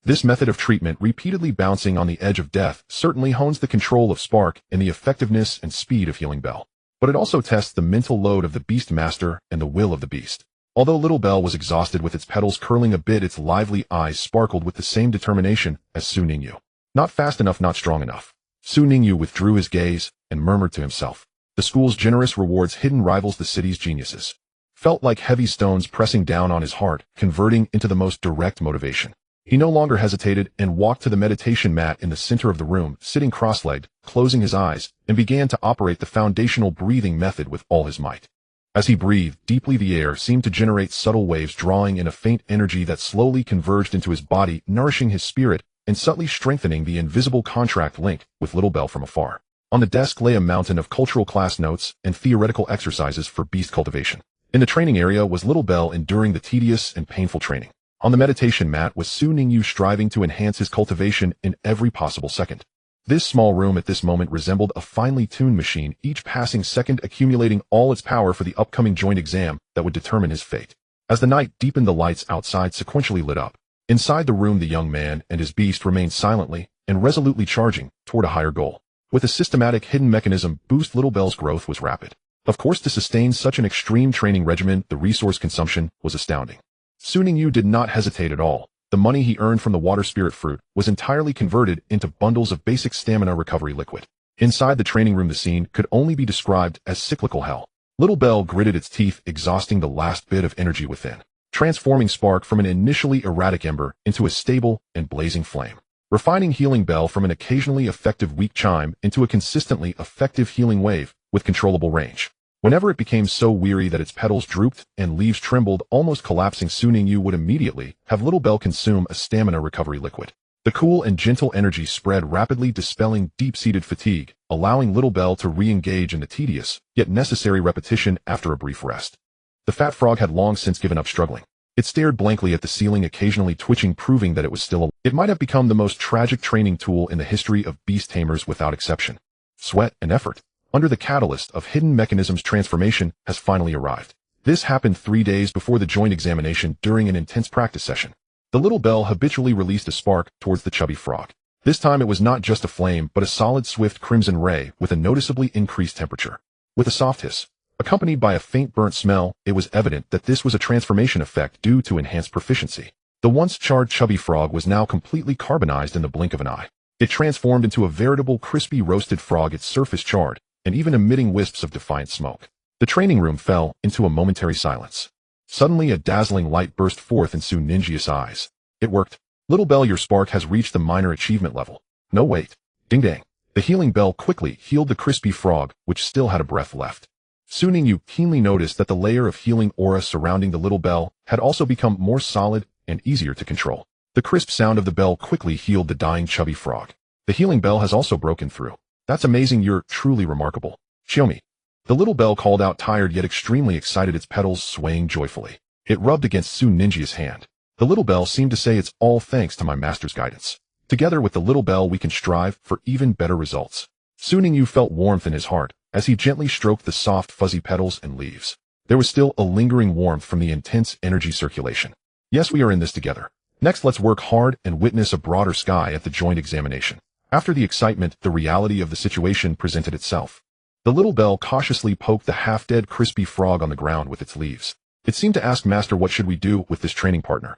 A: This method of treatment, repeatedly bouncing on the edge of death, certainly hones the control of spark and the effectiveness and speed of healing bell. But it also tests the mental load of the beast master and the will of the beast. Although Little Bell was exhausted with its petals curling a bit, its lively eyes sparkled with the same determination as Su Ningyu. Not fast enough, not strong enough. Su Ningyu withdrew his gaze and murmured to himself. The school's generous rewards hidden rivals the city's geniuses. Felt like heavy stones pressing down on his heart, converting into the most direct motivation. He no longer hesitated and walked to the meditation mat in the center of the room, sitting cross-legged, closing his eyes, and began to operate the foundational breathing method with all his might. As he breathed deeply, the air seemed to generate subtle waves, drawing in a faint energy that slowly converged into his body, nourishing his spirit and subtly strengthening the invisible contract link with Little Bell from afar. On the desk lay a mountain of cultural class notes and theoretical exercises for beast cultivation. In the training area was Little Bell enduring the tedious and painful training. On the meditation mat was Su Ningyu striving to enhance his cultivation in every possible second. This small room at this moment resembled a finely tuned machine, each passing second accumulating all its power for the upcoming joint exam that would determine his fate. As the night deepened, the lights outside sequentially lit up. Inside the room, the young man and his beast remained silently and resolutely charging toward a higher goal. With a systematic hidden mechanism boost, Little Bell's growth was rapid. Of course, to sustain such an extreme training regimen, the resource consumption was astounding. Su Ningyu did not hesitate at all. The money he earned from the water spirit fruit was entirely converted into bundles of basic stamina recovery liquid. Inside the training room, the scene could only be described as cyclical hell. Little Bell gritted its teeth, exhausting the last bit of energy within, transforming spark from an initially erratic ember into a stable and blazing flame, refining healing bell from an occasionally effective weak chime into a consistently effective healing wave with controllable range. Whenever it became so weary that its petals drooped and leaves trembled, almost collapsing, Su Ningyu would immediately have Little Bell consume a stamina recovery liquid. The cool and gentle energy spread rapidly, dispelling deep-seated fatigue, allowing Little Bell to re-engage in the tedious, yet necessary repetition after a brief rest. The fat frog had long since given up struggling. It stared blankly at the ceiling, occasionally twitching, proving that it was still alive. It might have become the most tragic training tool in the history of beast tamers without exception. Sweat and effort, under the catalyst of hidden mechanisms, transformation has finally arrived. This happened 3 days before the joint examination during an intense practice session. The Little Bell habitually released a spark towards the chubby frog. This time it was not just a flame, but a solid, swift crimson ray with a noticeably increased temperature. With a soft hiss, accompanied by a faint burnt smell, it was evident that this was a transformation effect due to enhanced proficiency. The once charred chubby frog was now completely carbonized in the blink of an eye. It transformed into a veritable crispy roasted frog, its surface charred, and even emitting wisps of defiant smoke. The training room fell into a momentary silence. Suddenly a dazzling light burst forth in Su Ninji's eyes. It worked. Little Bell, your spark has reached the minor achievement level. No wait. Ding dang. The healing bell quickly healed the crispy frog, which still had a breath left. Su Ningyu keenly noticed that the layer of healing aura surrounding the Little Bell had also become more solid and easier to control. The crisp sound of the bell quickly healed the dying chubby frog. The healing bell has also broken through. That's amazing, you're truly remarkable. Show me. The Little Bell called out, tired yet extremely excited, its petals swaying joyfully. It rubbed against Su Ninji's hand. The Little Bell seemed to say, it's all thanks to my master's guidance. Together with the Little Bell we can strive for even better results. Su Ningyu felt warmth in his heart as he gently stroked the soft fuzzy petals and leaves. There was still a lingering warmth from the intense energy circulation. Yes, we are in this together. Next, let's work hard and witness a broader sky at the joint examination. After the excitement, the reality of the situation presented itself. The Little Bell cautiously poked the half-dead crispy frog on the ground with its leaves. It seemed to ask, Master, what should we do with this training partner?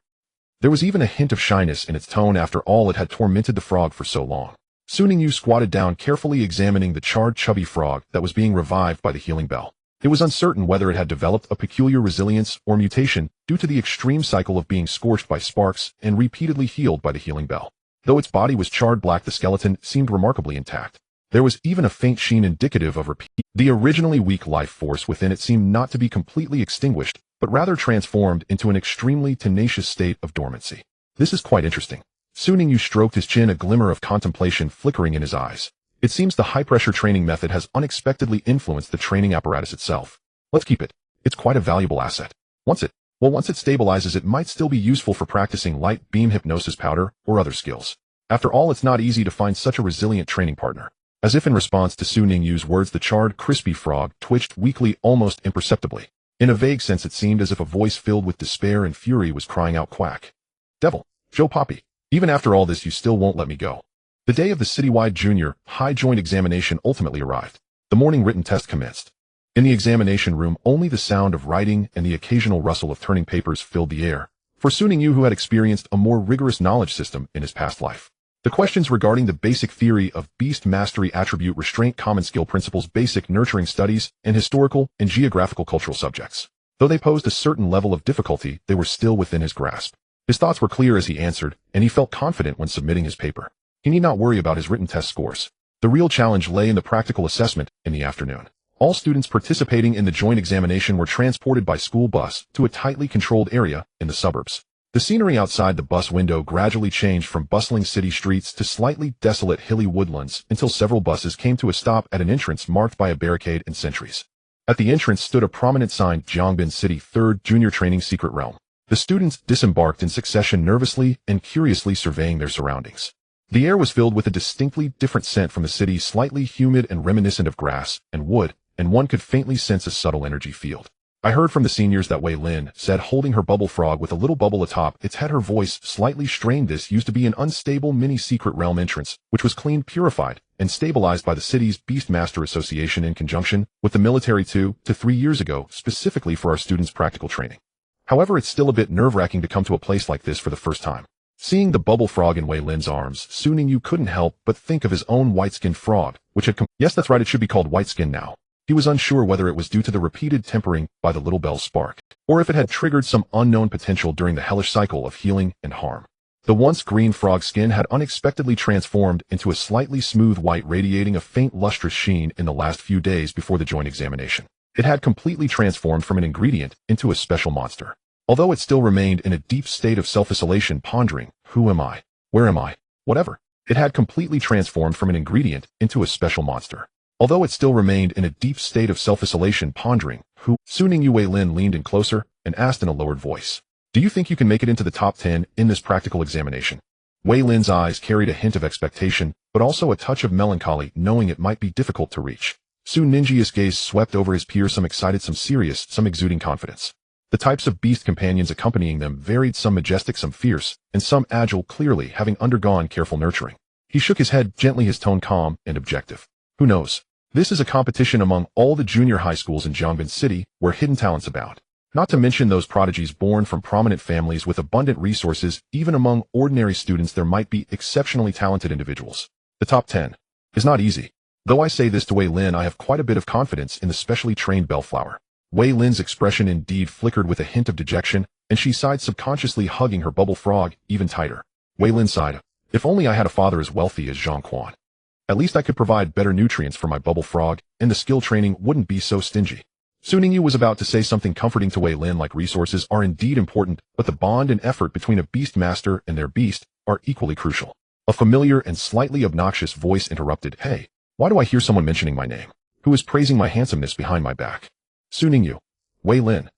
A: There was even a hint of shyness in its tone after all it had tormented the frog for so long. Su Ningyu squatted down, carefully examining the charred, chubby frog that was being revived by the healing bell. It was uncertain whether it had developed a peculiar resilience or mutation due to the extreme cycle of being scorched by sparks and repeatedly healed by the healing bell. Though its body was charred black, the skeleton seemed remarkably intact. There was even a faint sheen indicative of repeat. The originally weak life force within it seemed not to be completely extinguished, but rather transformed into an extremely tenacious state of dormancy. This is quite interesting. Su Ningyu stroked his chin, a glimmer of contemplation flickering in his eyes. It seems the high-pressure training method has unexpectedly influenced the training apparatus itself. Let's keep it. It's quite a valuable asset. Once it stabilizes, it might still be useful for practicing light beam hypnosis powder or other skills. After all, it's not easy to find such a resilient training partner. As if in response to Su Ningyu's words, the charred, crispy frog twitched weakly, almost imperceptibly. In a vague sense, it seemed as if a voice filled with despair and fury was crying out, "Quack! Devil! Joe Poppy! Even after all this, you still won't let me go." The day of the citywide junior high joint examination ultimately arrived. The morning written test commenced. In the examination room, only the sound of writing and the occasional rustle of turning papers filled the air, for Su Ningyu, who had experienced a more rigorous knowledge system in his past life. The questions regarding the basic theory of beast mastery, attribute restraint, common skill principles, basic nurturing studies, and historical and geographical cultural subjects. Though they posed a certain level of difficulty, they were still within his grasp. His thoughts were clear as he answered, and he felt confident when submitting his paper. He need not worry about his written test scores. The real challenge lay in the practical assessment in the afternoon. All students participating in the joint examination were transported by school bus to a tightly controlled area in the suburbs. The scenery outside the bus window gradually changed from bustling city streets to slightly desolate hilly woodlands until several buses came to a stop at an entrance marked by a barricade and sentries. At the entrance stood a prominent sign, Jiangbin City 3rd Junior Training Secret Realm. The students disembarked in succession, nervously and curiously surveying their surroundings. The air was filled with a distinctly different scent from the city, slightly humid and reminiscent of grass and wood, and one could faintly sense a subtle energy field. "I heard from the seniors that Wei Lin said," holding her bubble frog with a little bubble atop its head, her voice slightly strained. "This used to be an unstable mini secret realm entrance, which was cleaned, purified, and stabilized by the city's Beastmaster Association in conjunction with the military 2 to 3 years ago, specifically for our students' practical training. However, it's still a bit nerve-wracking to come to a place like this for the first time." Seeing the bubble frog in Wei Lin's arms, Su Ningyu couldn't help but think of his own white-skinned frog, which had yes, that's right, it should be called white-skin now. He was unsure whether it was due to the repeated tempering by the little bell's spark, or if it had triggered some unknown potential during the hellish cycle of healing and harm. The once green frog skin had unexpectedly transformed into a slightly smooth white, radiating a faint lustrous sheen in the last few days before the joint examination. It had completely transformed from an ingredient into a special monster. Although it still remained in a deep state of self-isolation, pondering, "Who am I? Where am I? Whatever?" It had completely transformed from an ingredient into a special monster. Although it still remained in a deep state of self-isolation, pondering, "Who?" Su Ningyu. Wei Lin leaned in closer and asked in a lowered voice, "Do you think you can make it into the top 10 in this practical examination?" Wei Lin's eyes carried a hint of expectation, but also a touch of melancholy, knowing it might be difficult to reach. Su Ningyu's gaze swept over his peers, some excited, some serious, some exuding confidence. The types of beast companions accompanying them varied, some majestic, some fierce, and some agile, clearly having undergone careful nurturing. He shook his head gently, his tone calm and objective. "Who knows? This is a competition among all the junior high schools in Jiangbin City, where hidden talents abound. Not to mention those prodigies born from prominent families with abundant resources. Even among ordinary students there might be exceptionally talented individuals. The top 10 is not easy. Though I say this to Wei Lin, I have quite a bit of confidence in the specially trained bellflower." Wei Lin's expression indeed flickered with a hint of dejection, and she sighed, subconsciously hugging her bubble frog even tighter. Wei Lin sighed, "If only I had a father as wealthy as Zhang Quan. At least I could provide better nutrients for my bubble frog, and the skill training wouldn't be so stingy." Su Ningyu was about to say something comforting to Wei Lin, like resources are indeed important, but the bond and effort between a beast master and their beast are equally crucial. A familiar and slightly obnoxious voice interrupted, "Hey, why do I hear someone mentioning my name? Who is praising my handsomeness behind my back?" Su Ningyu. Wei Lin.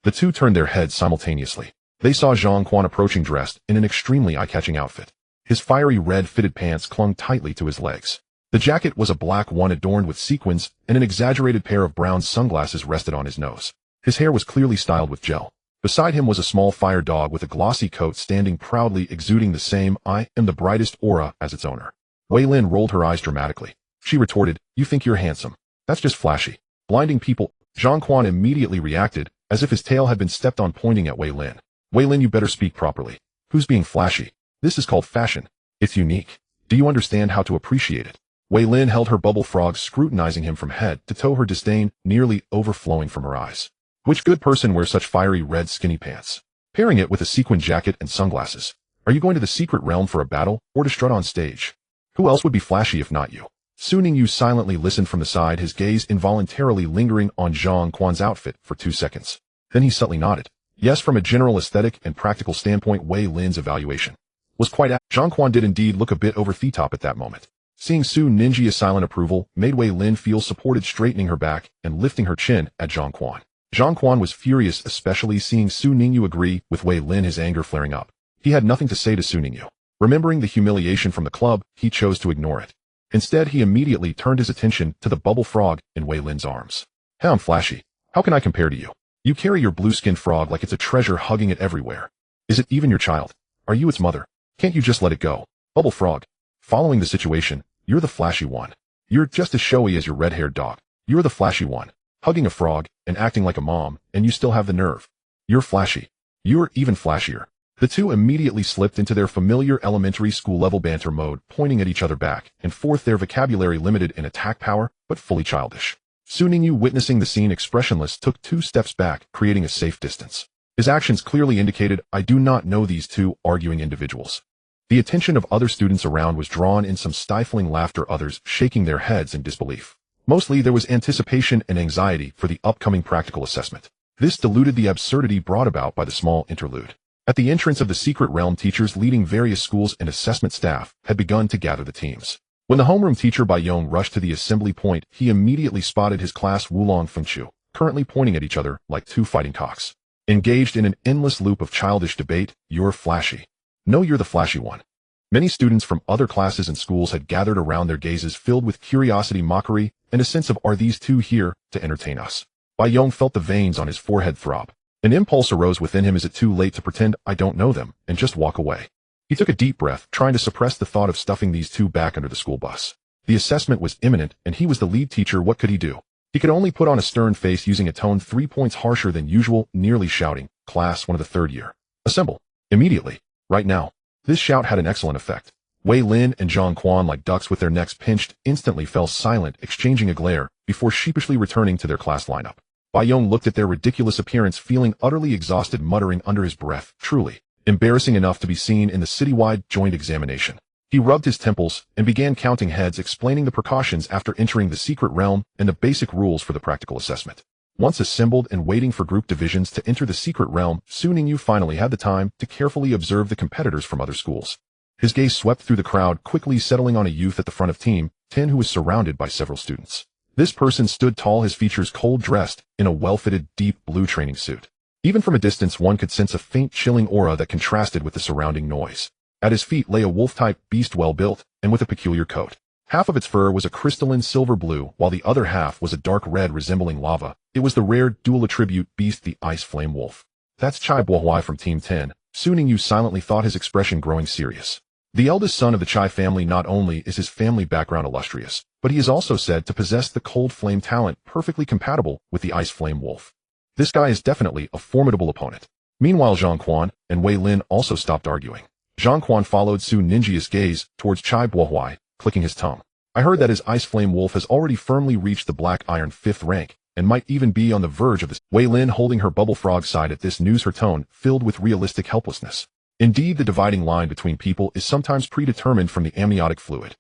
A: The two turned their heads simultaneously. They saw Zhang Quan approaching, dressed in an extremely eye-catching outfit. His fiery red fitted pants clung tightly to his legs. The jacket was a black one adorned with sequins, and an exaggerated pair of brown sunglasses rested on his nose. His hair was clearly styled with gel. Beside him was a small fire dog with a glossy coat, standing proudly, exuding the same "I am the brightest" aura as its owner. Wei Lin rolled her eyes dramatically. She retorted, "You think you're handsome? That's just flashy. Blinding people." Zhang Quan immediately reacted, as if his tail had been stepped on, pointing at Wei Lin. "Wei Lin, you better speak properly. Who's being flashy? This is called fashion. It's unique. Do you understand how to appreciate it? Wei Lin held her bubble frog, scrutinizing him from head to toe, her disdain nearly overflowing from her eyes. Which good person wears such fiery red skinny pants? Pairing it with a sequin jacket and sunglasses. Are you going to the secret realm for a battle, or to strut on stage? Who else would be flashy if not you? Su Ningyu silently listened from the side, his gaze involuntarily lingering on Zhang Quan's outfit for 2 seconds. Then he subtly nodded. Yes, from a general aesthetic and practical standpoint, Wei Lin's evaluation was quite apt. Zhang Quan did indeed look a bit over the top at that moment. Seeing Su Ningyi's silent approval made Wei Lin feel supported, straightening her back and lifting her chin at Zhang Quan. Zhang Quan was furious, especially seeing Su Ningyu agree with Wei Lin, his anger flaring up. He had nothing to say to Su Ningyu. Remembering the humiliation from the club, he chose to ignore it. Instead, he immediately turned his attention to the bubble frog in Wei Lin's arms. Hey, I'm flashy. How can I compare to you? You carry your blue-skinned frog like it's a treasure, hugging it everywhere. Is it even your child? Are you its mother? Can't you just let it go? Bubble frog. Following the situation, you're the flashy one. You're just as showy as your red-haired dog. You're the flashy one, hugging a frog and acting like a mom, and you still have the nerve. You're flashy. You're even flashier. The two immediately slipped into their familiar elementary school-level banter mode, pointing at each other back and forth, their vocabulary limited in attack power, but fully childish. Su Ningyu, witnessing the scene expressionless, took 2 steps back, creating a safe distance. His actions clearly indicated, I do not know these two arguing individuals. The attention of other students around was drawn in some stifling laughter, others shaking their heads in disbelief. Mostly there was anticipation and anxiety for the upcoming practical assessment. This diluted the absurdity brought about by the small interlude. At the entrance of the secret realm, teachers leading various schools and assessment staff had begun to gather the teams. When the homeroom teacher Bai Yong rushed to the assembly point, he immediately spotted his class Wulong Fengqiu, currently pointing at each other like 2 fighting cocks. Engaged in an endless loop of childish debate, you're flashy. No, you're the flashy one. Many students from other classes and schools had gathered around, their gazes filled with curiosity, mockery, and a sense of, are these two here to entertain us? Bai Yong felt the veins on his forehead throb. An impulse arose within him. Is it too late to pretend I don't know them and just walk away? He took a deep breath, trying to suppress the thought of stuffing these two back under the school bus. The assessment was imminent, and he was the lead teacher. What could he do? He could only put on a stern face, using a tone 3 points harsher than usual, nearly shouting, Class 1 of the 3rd year, assemble. Immediately. Right now. This shout had an excellent effect. Wei Lin and Zhang Quan, like ducks with their necks pinched, instantly fell silent, exchanging a glare, before sheepishly returning to their class lineup. Bai Yong looked at their ridiculous appearance, feeling utterly exhausted, muttering under his breath, truly embarrassing enough to be seen in the citywide joint examination. He rubbed his temples and began counting heads, explaining the precautions after entering the secret realm and the basic rules for the practical assessment. Once assembled and waiting for group divisions to enter the secret realm, Su Ningyu finally had the time to carefully observe the competitors from other schools. His gaze swept through the crowd, quickly settling on a youth at the front of Team 10 who was surrounded by several students. This person stood tall, his features cold, dressed in a well-fitted deep blue training suit. Even from a distance, one could sense a faint chilling aura that contrasted with the surrounding noise. At his feet lay a wolf-type beast, well-built and with a peculiar coat. Half of its fur was a crystalline silver blue, while the other half was a dark red resembling lava. It was the rare dual attribute beast, the Ice Flame Wolf. That's Chai Bohuai from Team 10. Su Ningyu silently thought, his expression growing serious. The eldest son of the Chai family. Not only is his family background illustrious, but he is also said to possess the cold flame talent, perfectly compatible with the Ice Flame Wolf. This guy is definitely a formidable opponent. Meanwhile, Zhang Quan and Wei Lin also stopped arguing. Zhang Quan followed Su Ningyi's gaze towards Chai Bohuai, clicking his tongue. I heard that his Ice Flame Wolf has already firmly reached the Black Iron 5th rank, and might even be on the verge of this. Wei Lin, holding her bubble frog, sighed at this news, her tone filled with realistic helplessness. Indeed, the dividing line between people is sometimes predetermined from the amniotic fluid.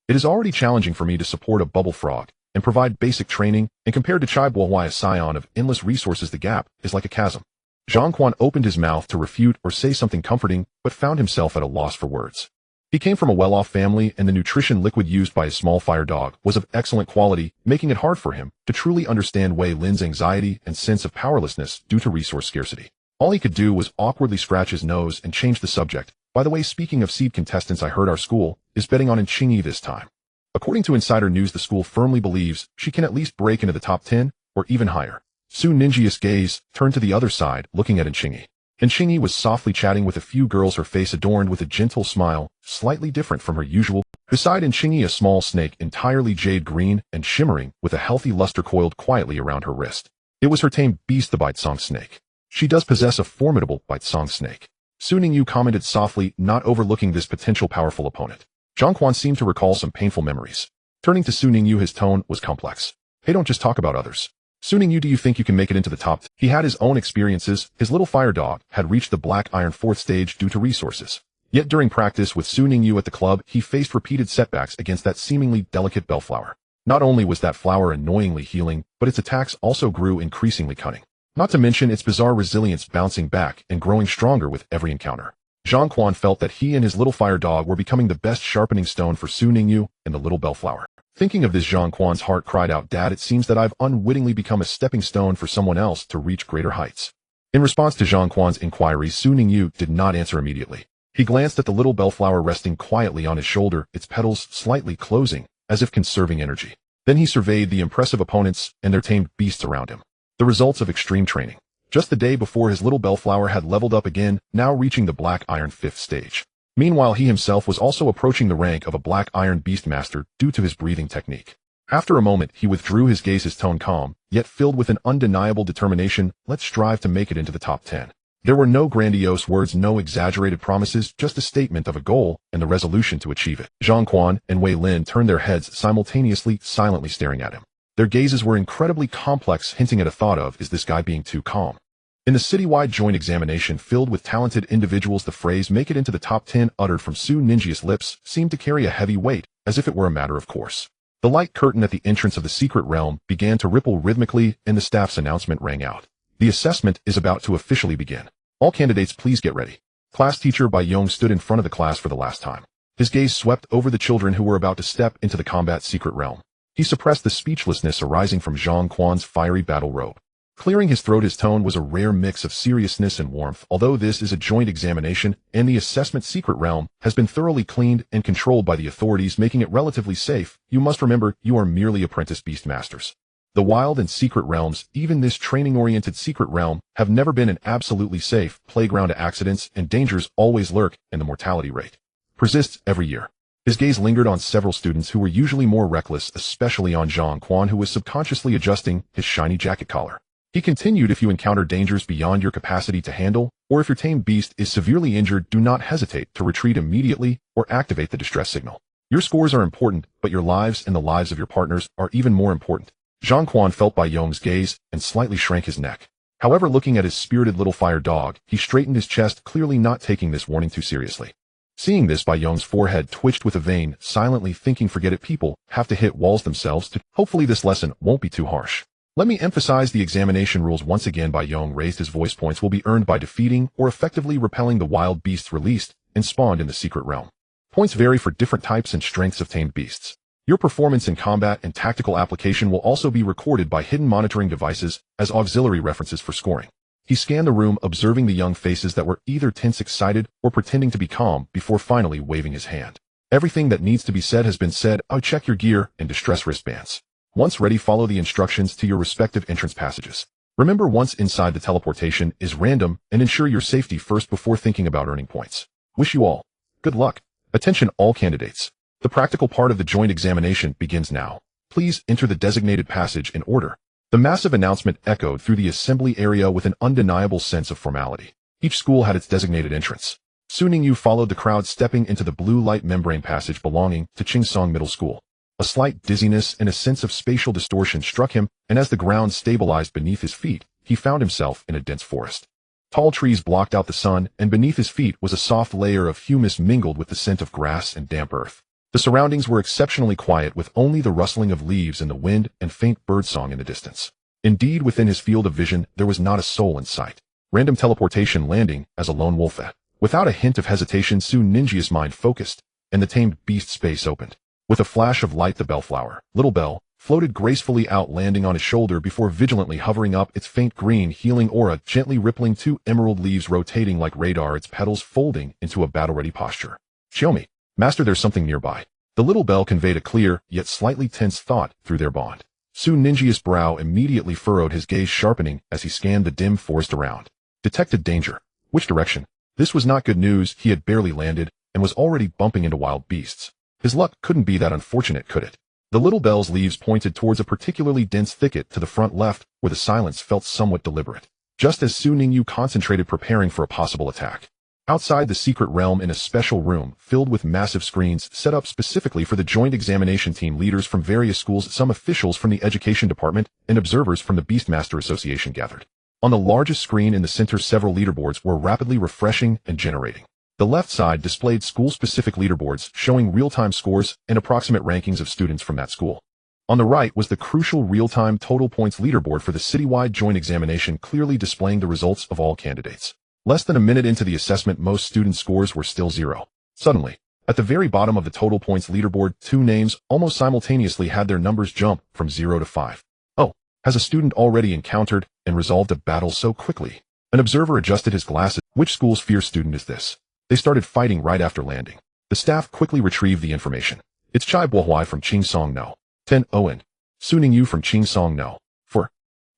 A: It is already challenging for me to support a bubble frog and provide basic training, and compared to Chai Bohuai, a scion of endless resources, the gap is like a chasm. Zhang Quan opened his mouth to refute or say something comforting, but found himself at a loss for words. He came from a well-off family, and the nutrition liquid used by his small fire dog was of excellent quality, making it hard for him to truly understand Wei Lin's anxiety and sense of powerlessness due to resource scarcity. All he could do was awkwardly scratch his nose and change the subject. By the way, speaking of seed contestants, I heard our school is betting on Ningyu this time. According to insider news, the school firmly believes she can at least break into the top 10 or even higher. Su Ningyi's gaze turned to the other side, looking at Ningyu. Ningyu was softly chatting with a few girls, her face adorned with a gentle smile, slightly different from her usual. Beside Ningyu, a small snake, entirely jade green and shimmering, with a healthy luster coiled quietly around her wrist. It was her tame beast, the bite song snake. She does possess a formidable bite song snake. Su Ningyu commented softly, not overlooking this potential powerful opponent. Zhang Quan seemed to recall some painful memories. Turning to Su Ningyu, his tone was complex. Hey, don't just talk about others. Su Ningyu, do you think you can make it into the top? He had his own experiences. His little fire dog had reached the Black Iron 4th stage due to resources. Yet during practice with Su Ningyu at the club, he faced repeated setbacks against that seemingly delicate bellflower. Not only was that flower annoyingly healing, but its attacks also grew increasingly cunning. Not to mention its bizarre resilience bouncing back and growing stronger with every encounter. Zhang Quan felt that he and his little fire dog were becoming the best sharpening stone for Su Ningyu and the little bellflower. Thinking of this, Zhang Quan's heart cried out, Dad, it seems that I've unwittingly become a stepping stone for someone else to reach greater heights. In response to Zhang Quan's inquiry, Su Ningyu did not answer immediately. He glanced at the little bellflower resting quietly on his shoulder, its petals slightly closing, as if conserving energy. Then he surveyed the impressive opponents and their tamed beasts around him. The results of extreme training. Just the day before, his little bellflower had leveled up again, now reaching the Black Iron 5th stage. Meanwhile, he himself was also approaching the rank of a Black Iron Beast Master due to his breathing technique. After a moment, he withdrew his gaze, his tone calm, yet filled with an undeniable determination. Let's strive to make it into the top 10. There were no grandiose words, no exaggerated promises, just a statement of a goal and the resolution to achieve it. Zhang Quan and Wei Lin turned their heads simultaneously, silently staring at him. Their gazes were incredibly complex, hinting at a thought of, is this guy being too calm? In the citywide joint examination filled with talented individuals, the phrase make it into the top 10 uttered from Su Ninjia's lips seemed to carry a heavy weight, as if it were a matter of course. The light curtain at the entrance of the secret realm began to ripple rhythmically, and the staff's announcement rang out. The assessment is about to officially begin. All candidates, please get ready. Class teacher Bai Yong stood in front of the class for the last time. His gaze swept over the children who were about to step into the combat secret realm. He suppressed the speechlessness arising from Zhang Quan's fiery battle robe. Clearing his throat, his tone was a rare mix of seriousness and warmth. Although this is a joint examination, and the assessment secret realm has been thoroughly cleaned and controlled by the authorities, making it relatively safe, you must remember you are merely apprentice beast masters. The wild and secret realms, even this training-oriented secret realm, have never been an absolutely safe playground. Accidents and dangers always lurk, and the mortality rate persists every year. His gaze lingered on several students who were usually more reckless, especially on Zhang Quan, who was subconsciously adjusting his shiny jacket collar. He continued, if you encounter dangers beyond your capacity to handle, or if your tamed beast is severely injured, do not hesitate to retreat immediately or activate the distress signal. Your scores are important, but your lives and the lives of your partners are even more important. Zhang Quan felt Bai Yong's gaze and slightly shrank his neck. However, looking at his spirited little fire dog, he straightened his chest, clearly not taking this warning too seriously. Seeing this, Bai Yong's forehead twitched with a vein, silently thinking, forget it, people have to hit walls themselves to. Hopefully this lesson won't be too harsh. Let me emphasize the examination rules once again. Bai Yong raised his voice. Points will be earned by defeating or effectively repelling the wild beasts released and spawned in the secret realm. Points vary for different types and strengths of tamed beasts. Your performance in combat and tactical application will also be recorded by hidden monitoring devices as auxiliary references for scoring. He scanned the room, observing the young faces that were either tense, excited, or pretending to be calm before finally waving his hand. Everything that needs to be said has been said. Oh, check your gear and distress wristbands. Once ready, follow the instructions to your respective entrance passages. Remember, once inside, the teleportation is random, and ensure your safety first before thinking about earning points. Wish you all good luck. Attention all candidates. The practical part of the joint examination begins now. Please enter the designated passage in order. The massive announcement echoed through the assembly area with an undeniable sense of formality. Each school had its designated entrance. Su Ningyu followed the crowd, stepping into the blue light membrane passage belonging to Qingsong Middle School. A slight dizziness and a sense of spatial distortion struck him, and as the ground stabilized beneath his feet, he found himself in a dense forest. Tall trees blocked out the sun, and beneath his feet was a soft layer of humus mingled with the scent of grass and damp earth. The surroundings were exceptionally quiet, with only the rustling of leaves in the wind and faint birdsong in the distance. Indeed, within his field of vision, there was not a soul in sight. Random teleportation landing as a lone wolf. Without a hint of hesitation, Su Ninjia's mind focused, and the tamed beast space opened. With a flash of light, the bellflower, Little Bell, floated gracefully out, landing on his shoulder before vigilantly hovering up, its faint green healing aura gently rippling, two emerald leaves rotating like radar, its petals folding into a battle-ready posture. Show me, Master, there's something nearby. The Little Bell conveyed a clear, yet slightly tense thought through their bond. Su Ninjia's brow immediately furrowed, his gaze sharpening as he scanned the dim forest around. Detected danger. Which direction? This was not good news. He had barely landed and was already bumping into wild beasts. His luck couldn't be that unfortunate, could it? The Little Bell's leaves pointed towards a particularly dense thicket to the front left, where the silence felt somewhat deliberate. Just as Su Ningyu concentrated, preparing for a possible attack, Outside the secret realm in a special room filled with massive screens set up specifically for the joint examination team, leaders from various schools, some officials from the education department, and observers from the Beastmaster Association gathered. On the largest screen in the center, several leaderboards were rapidly refreshing and generating. The left side displayed school-specific leaderboards showing real-time scores and approximate rankings of students from that school. On the right was the crucial real-time total points leaderboard for the citywide joint examination, clearly displaying the results of all candidates. Less than a minute into the assessment, most students' scores were still 0. Suddenly, at the very bottom of the total points leaderboard, 2 names almost simultaneously had their numbers jump from 0 to 5. Oh, has a student already encountered and resolved a battle so quickly? An observer adjusted his glasses. Which school's fierce student is this? They started fighting right after landing. The staff quickly retrieved the information. It's Chai Bohuai from Chingsong No. 10 Owen. Su Ningyu from Chingsong No. 4.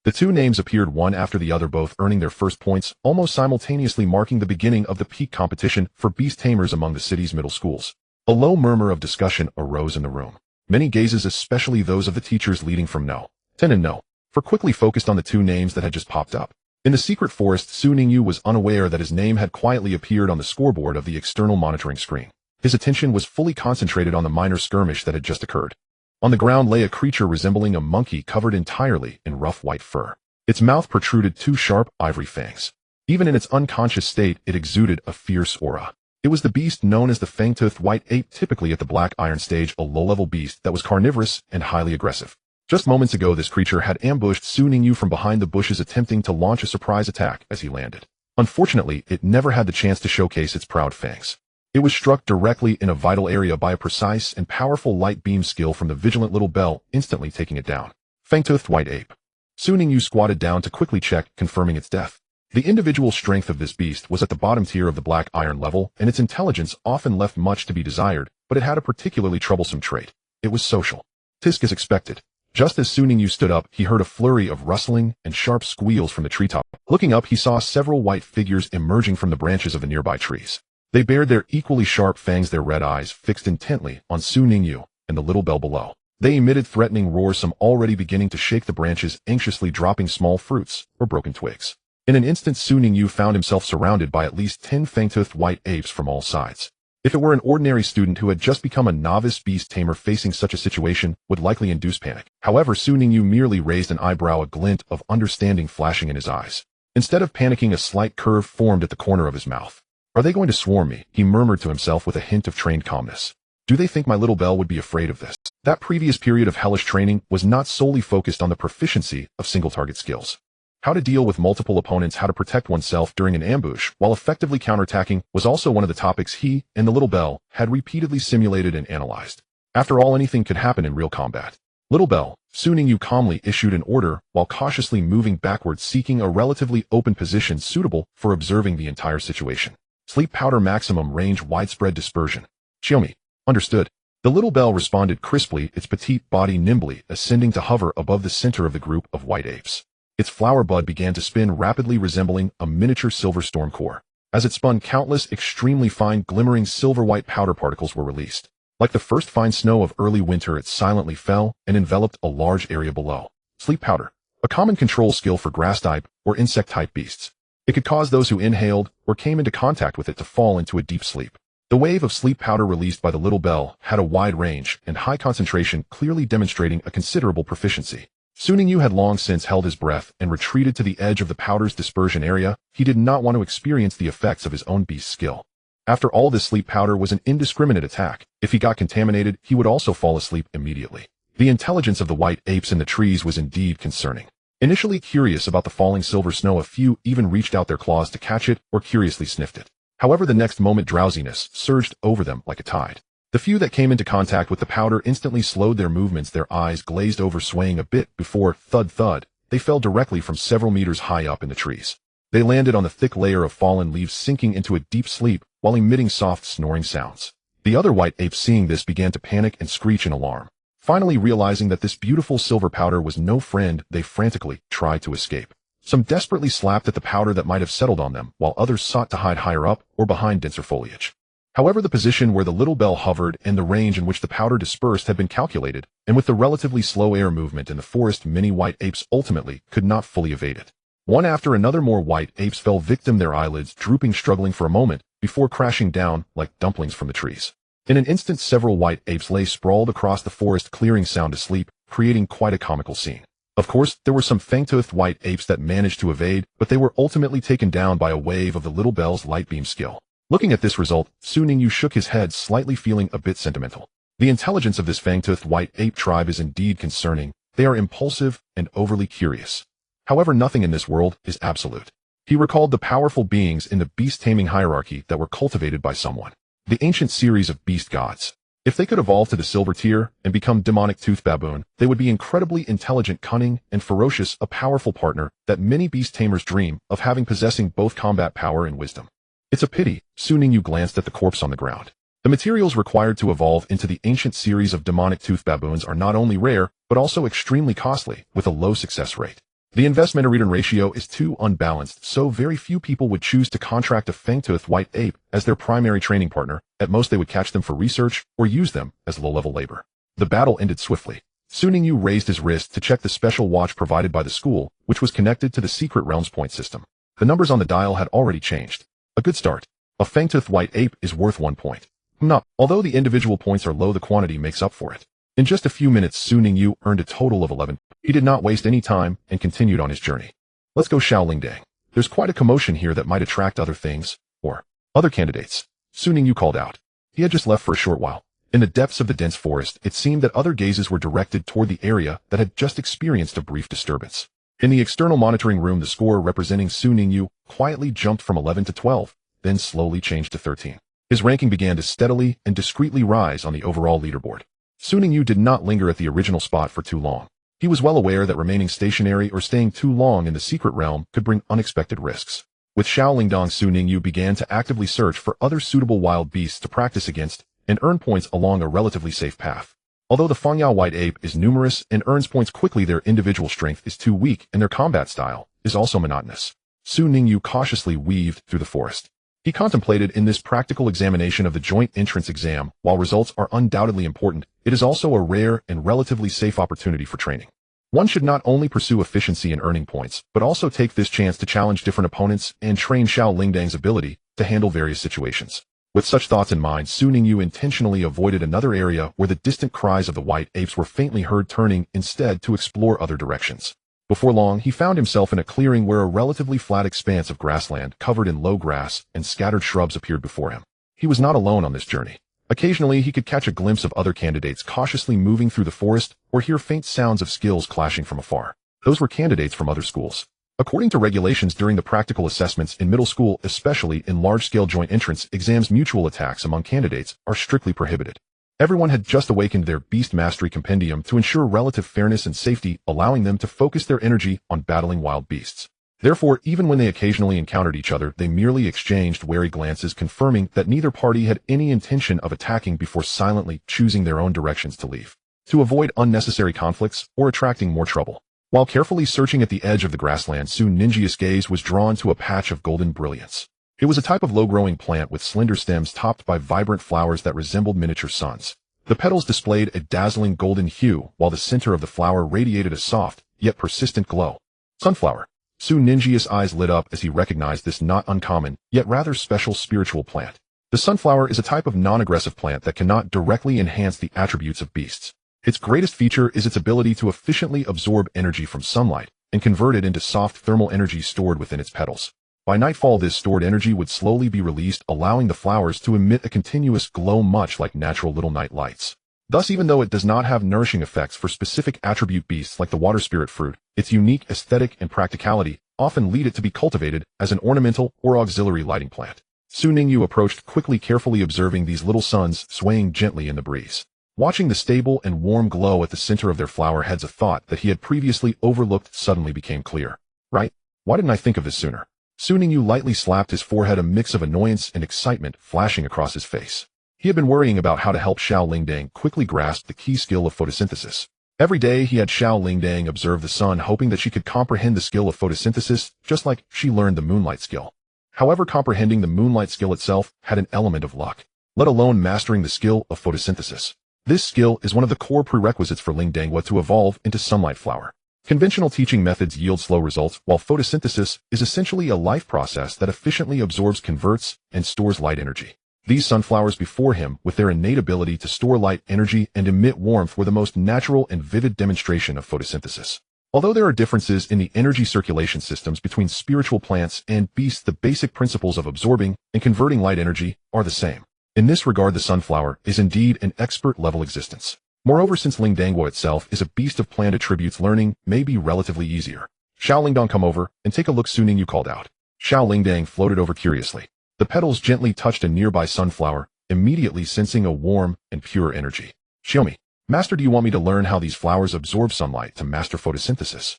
A: The 2 names appeared one after the other, both earning their first points, almost simultaneously, marking the beginning of the peak competition for beast tamers among the city's middle schools. A low murmur of discussion arose in the room. Many gazes, especially those of the teachers leading from No. 10 and No. 4, quickly focused on the 2 names that had just popped up. In the secret forest, Su Ningyu was unaware that his name had quietly appeared on the scoreboard of the external monitoring screen. His attention was fully concentrated on the minor skirmish that had just occurred. On the ground lay a creature resembling a monkey covered entirely in rough white fur. Its mouth protruded 2 sharp ivory fangs. Even in its unconscious state, it exuded a fierce aura. It was the beast known as the fang-toothed white ape, typically at the Black Iron stage, a low-level beast that was carnivorous and highly aggressive. Just moments ago, this creature had ambushed Su Ningyu from behind the bushes, attempting to launch a surprise attack as he landed. Unfortunately, it never had the chance to showcase its proud fangs. It was struck directly in a vital area by a precise and powerful light beam skill from the vigilant little bell, instantly taking it down. Fang-toothed white ape. Su Ningyu squatted down to quickly check, confirming its death. The individual strength of this beast was at the bottom tier of the Black Iron level, and its intelligence often left much to be desired, but it had a particularly troublesome trait. It was social. Tisk as expected. Just as Su Ningyu stood up, he heard a flurry of rustling and sharp squeals from the treetop. Looking up, he saw several white figures emerging from the branches of the nearby trees. They bared their equally sharp fangs, their red eyes fixed intently on Su Ningyu and the little bell below. They emitted threatening roars, some already beginning to shake the branches, anxiously dropping small fruits or broken twigs. In an instant, Su Ningyu found himself surrounded by at least 10 fang-toothed white apes from all sides. If it were an ordinary student who had just become a novice beast tamer, facing such a situation would likely induce panic. However, Su Ningyu merely raised an eyebrow, a glint of understanding flashing in his eyes. Instead of panicking, a slight curve formed at the corner of his mouth. Are they going to swarm me? He murmured to himself with a hint of trained calmness. Do they think my little bell would be afraid of this? That previous period of hellish training was not solely focused on the proficiency of single-target skills. How to deal with multiple opponents, how to protect oneself during an ambush while effectively counterattacking was also one of the topics he and the little bell had repeatedly simulated and analyzed. After all, anything could happen in real combat. Little bell, Su Ningyu calmly issued an order while cautiously moving backwards, seeking a relatively open position suitable for observing the entire situation. Sleep powder, maximum range, widespread dispersion. Xiaomi. Understood. The little bell responded crisply, its petite body nimbly ascending to hover above the center of the group of white apes. Its flower bud began to spin rapidly, resembling a miniature silver storm core. As it spun, countless extremely fine, glimmering silver-white powder particles were released. Like the first fine snow of early winter, it silently fell and enveloped a large area below. Sleep powder. A common control skill for grass-type or insect-type beasts. It could cause those who inhaled or came into contact with it to fall into a deep sleep. The wave of sleep powder released by the little bell had a wide range and high concentration, clearly demonstrating a considerable proficiency. Su Ningyu had long since held his breath and retreated to the edge of the powder's dispersion area. He did not want to experience the effects of his own beast skill. After all, this sleep powder was an indiscriminate attack. If he got contaminated, he would also fall asleep immediately. The intelligence of the white apes in the trees was indeed concerning. Initially curious about the falling silver snow, a few even reached out their claws to catch it or curiously sniffed it. However, the next moment drowsiness surged over them like a tide. The few that came into contact with the powder instantly slowed their movements, their eyes glazed over, swaying a bit before, thud thud, they fell directly from several meters high up in the trees. They landed on the thick layer of fallen leaves, sinking into a deep sleep while emitting soft snoring sounds. The other white apes, seeing this, began to panic and screech in alarm. Finally realizing that this beautiful silver powder was no friend, they frantically tried to escape. Some desperately slapped at the powder that might have settled on them, while others sought to hide higher up or behind denser foliage. However, the position where the little bell hovered and the range in which the powder dispersed had been calculated, and with the relatively slow air movement in the forest, many white apes ultimately could not fully evade it. One after another, more white apes fell victim, their eyelids drooping, struggling for a moment before crashing down like dumplings from the trees. In an instant, several white apes lay sprawled across the forest clearing sound asleep, creating quite a comical scene. Of course, there were some fang-toothed white apes that managed to evade, but they were ultimately taken down by a wave of the little bell's light beam skill. Looking at this result, Su Ningyu shook his head, slightly feeling a bit sentimental. The intelligence of this fang-toothed white ape tribe is indeed concerning. They are impulsive and overly curious. However, nothing in this world is absolute. He recalled the powerful beings in the beast-taming hierarchy that were cultivated by someone. The ancient series of beast gods. If they could evolve to the silver tier and become demonic tooth baboon, they would be incredibly intelligent, cunning, and ferocious, a powerful partner that many beast tamers dream of having, possessing both combat power and wisdom. It's a pity. Su Ningyu glanced at the corpse on the ground. The materials required to evolve into the ancient series of demonic tooth baboons are not only rare, but also extremely costly, with a low success rate. The investment-to-return ratio is too unbalanced, so very few people would choose to contract a fang-toothed white ape as their primary training partner. At most, they would catch them for research or use them as low-level labor. The battle ended swiftly. Su Ningyu raised his wrist to check the special watch provided by the school, which was connected to the secret realms point system. The numbers on the dial had already changed. A good start. A fang-toothed white ape is worth 1 point. No, although the individual points are low, the quantity makes up for it. In just a few minutes, Su Ningyu earned a total of 11. He did not waste any time and continued on his journey. Let's go, Xiaolingdang. There's quite a commotion here that might attract other things, or other candidates. Su Ningyu called out. He had just left for a short while. In the depths of the dense forest, it seemed that other gazes were directed toward the area that had just experienced a brief disturbance. In the external monitoring room, the score representing Su Ningyu quietly jumped from 11 to 12, then slowly changed to 13. His ranking began to steadily and discreetly rise on the overall leaderboard. Su Ningyu did not linger at the original spot for too long. He was well aware that remaining stationary or staying too long in the secret realm could bring unexpected risks. With Xiaolingdang, Su Ningyu began to actively search for other suitable wild beasts to practice against and earn points along a relatively safe path. Although the Fangyao white ape is numerous and earns points quickly, their individual strength is too weak and their combat style is also monotonous. Su Ningyu cautiously weaved through the forest. He contemplated in this practical examination of the joint entrance exam. While results are undoubtedly important, it is also a rare and relatively safe opportunity for training. One should not only pursue efficiency in earning points, but also take this chance to challenge different opponents and train Xiaolingdang's ability to handle various situations. With such thoughts in mind, Su Ningyu intentionally avoided another area where the distant cries of the white apes were faintly heard, turning instead to explore other directions. Before long, he found himself in a clearing where a relatively flat expanse of grassland covered in low grass and scattered shrubs appeared before him. He was not alone on this journey. Occasionally, he could catch a glimpse of other candidates cautiously moving through the forest or hear faint sounds of skills clashing from afar. Those were candidates from other schools. According to regulations during the practical assessments in middle school, especially in large-scale joint entrance exams, mutual attacks among candidates are strictly prohibited. Everyone had just awakened their Beast Mastery Compendium to ensure relative fairness and safety, allowing them to focus their energy on battling wild beasts. Therefore, even when they occasionally encountered each other, they merely exchanged wary glances, confirming that neither party had any intention of attacking before silently choosing their own directions to leave, to avoid unnecessary conflicts or attracting more trouble. While carefully searching at the edge of the grassland, Su Ninjia's gaze was drawn to a patch of golden brilliance. It was a type of low-growing plant with slender stems topped by vibrant flowers that resembled miniature suns. The petals displayed a dazzling golden hue, while the center of the flower radiated a soft, yet persistent glow. Sunflower. Su Ninjia's eyes lit up as he recognized this not uncommon, yet rather special spiritual plant. The sunflower is a type of non-aggressive plant that cannot directly enhance the attributes of beasts. Its greatest feature is its ability to efficiently absorb energy from sunlight and convert it into soft thermal energy stored within its petals. By nightfall, this stored energy would slowly be released, allowing the flowers to emit a continuous glow much like natural little night lights. Thus, even though it does not have nourishing effects for specific attribute beasts like the water spirit fruit, its unique aesthetic and practicality often lead it to be cultivated as an ornamental or auxiliary lighting plant. Su Ningyu approached quickly, carefully observing these little suns swaying gently in the breeze. Watching the stable and warm glow at the center of their flower heads, a thought that he had previously overlooked suddenly became clear. Right? Why didn't I think of this sooner? Su Ningyu lightly slapped his forehead, a mix of annoyance and excitement flashing across his face. He had been worrying about how to help Xiaolingdang quickly grasp the key skill of photosynthesis. Every day he had Xiaolingdang observe the sun, hoping that she could comprehend the skill of photosynthesis, just like she learned the moonlight skill. However, comprehending the moonlight skill itself had an element of luck, let alone mastering the skill of photosynthesis. This skill is one of the core prerequisites for Lingdangwa to evolve into Sunlight Flower. Conventional teaching methods yield slow results, while photosynthesis is essentially a life process that efficiently absorbs, converts, and stores light energy. These sunflowers before him, with their innate ability to store light energy and emit warmth, were the most natural and vivid demonstration of photosynthesis. Although there are differences in the energy circulation systems between spiritual plants and beasts, the basic principles of absorbing and converting light energy are the same. In this regard, the sunflower is indeed an expert-level existence. Moreover, since Lingdangguo itself is a beast of plant attributes, learning may be relatively easier. Xiao Lingdang, come over and take a look, Su Ningyu called out. Xiao Lingdang floated over curiously. The petals gently touched a nearby sunflower, immediately sensing a warm and pure energy. Show me. Master, do you want me to learn how these flowers absorb sunlight to master photosynthesis?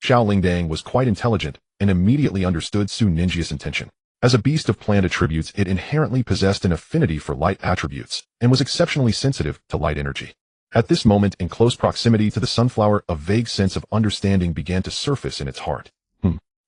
A: Xiao Lingdang was quite intelligent and immediately understood Su Ninjia's intention. As a beast of plant attributes, it inherently possessed an affinity for light attributes and was exceptionally sensitive to light energy. At this moment, in close proximity to the sunflower, a vague sense of understanding began to surface in its heart.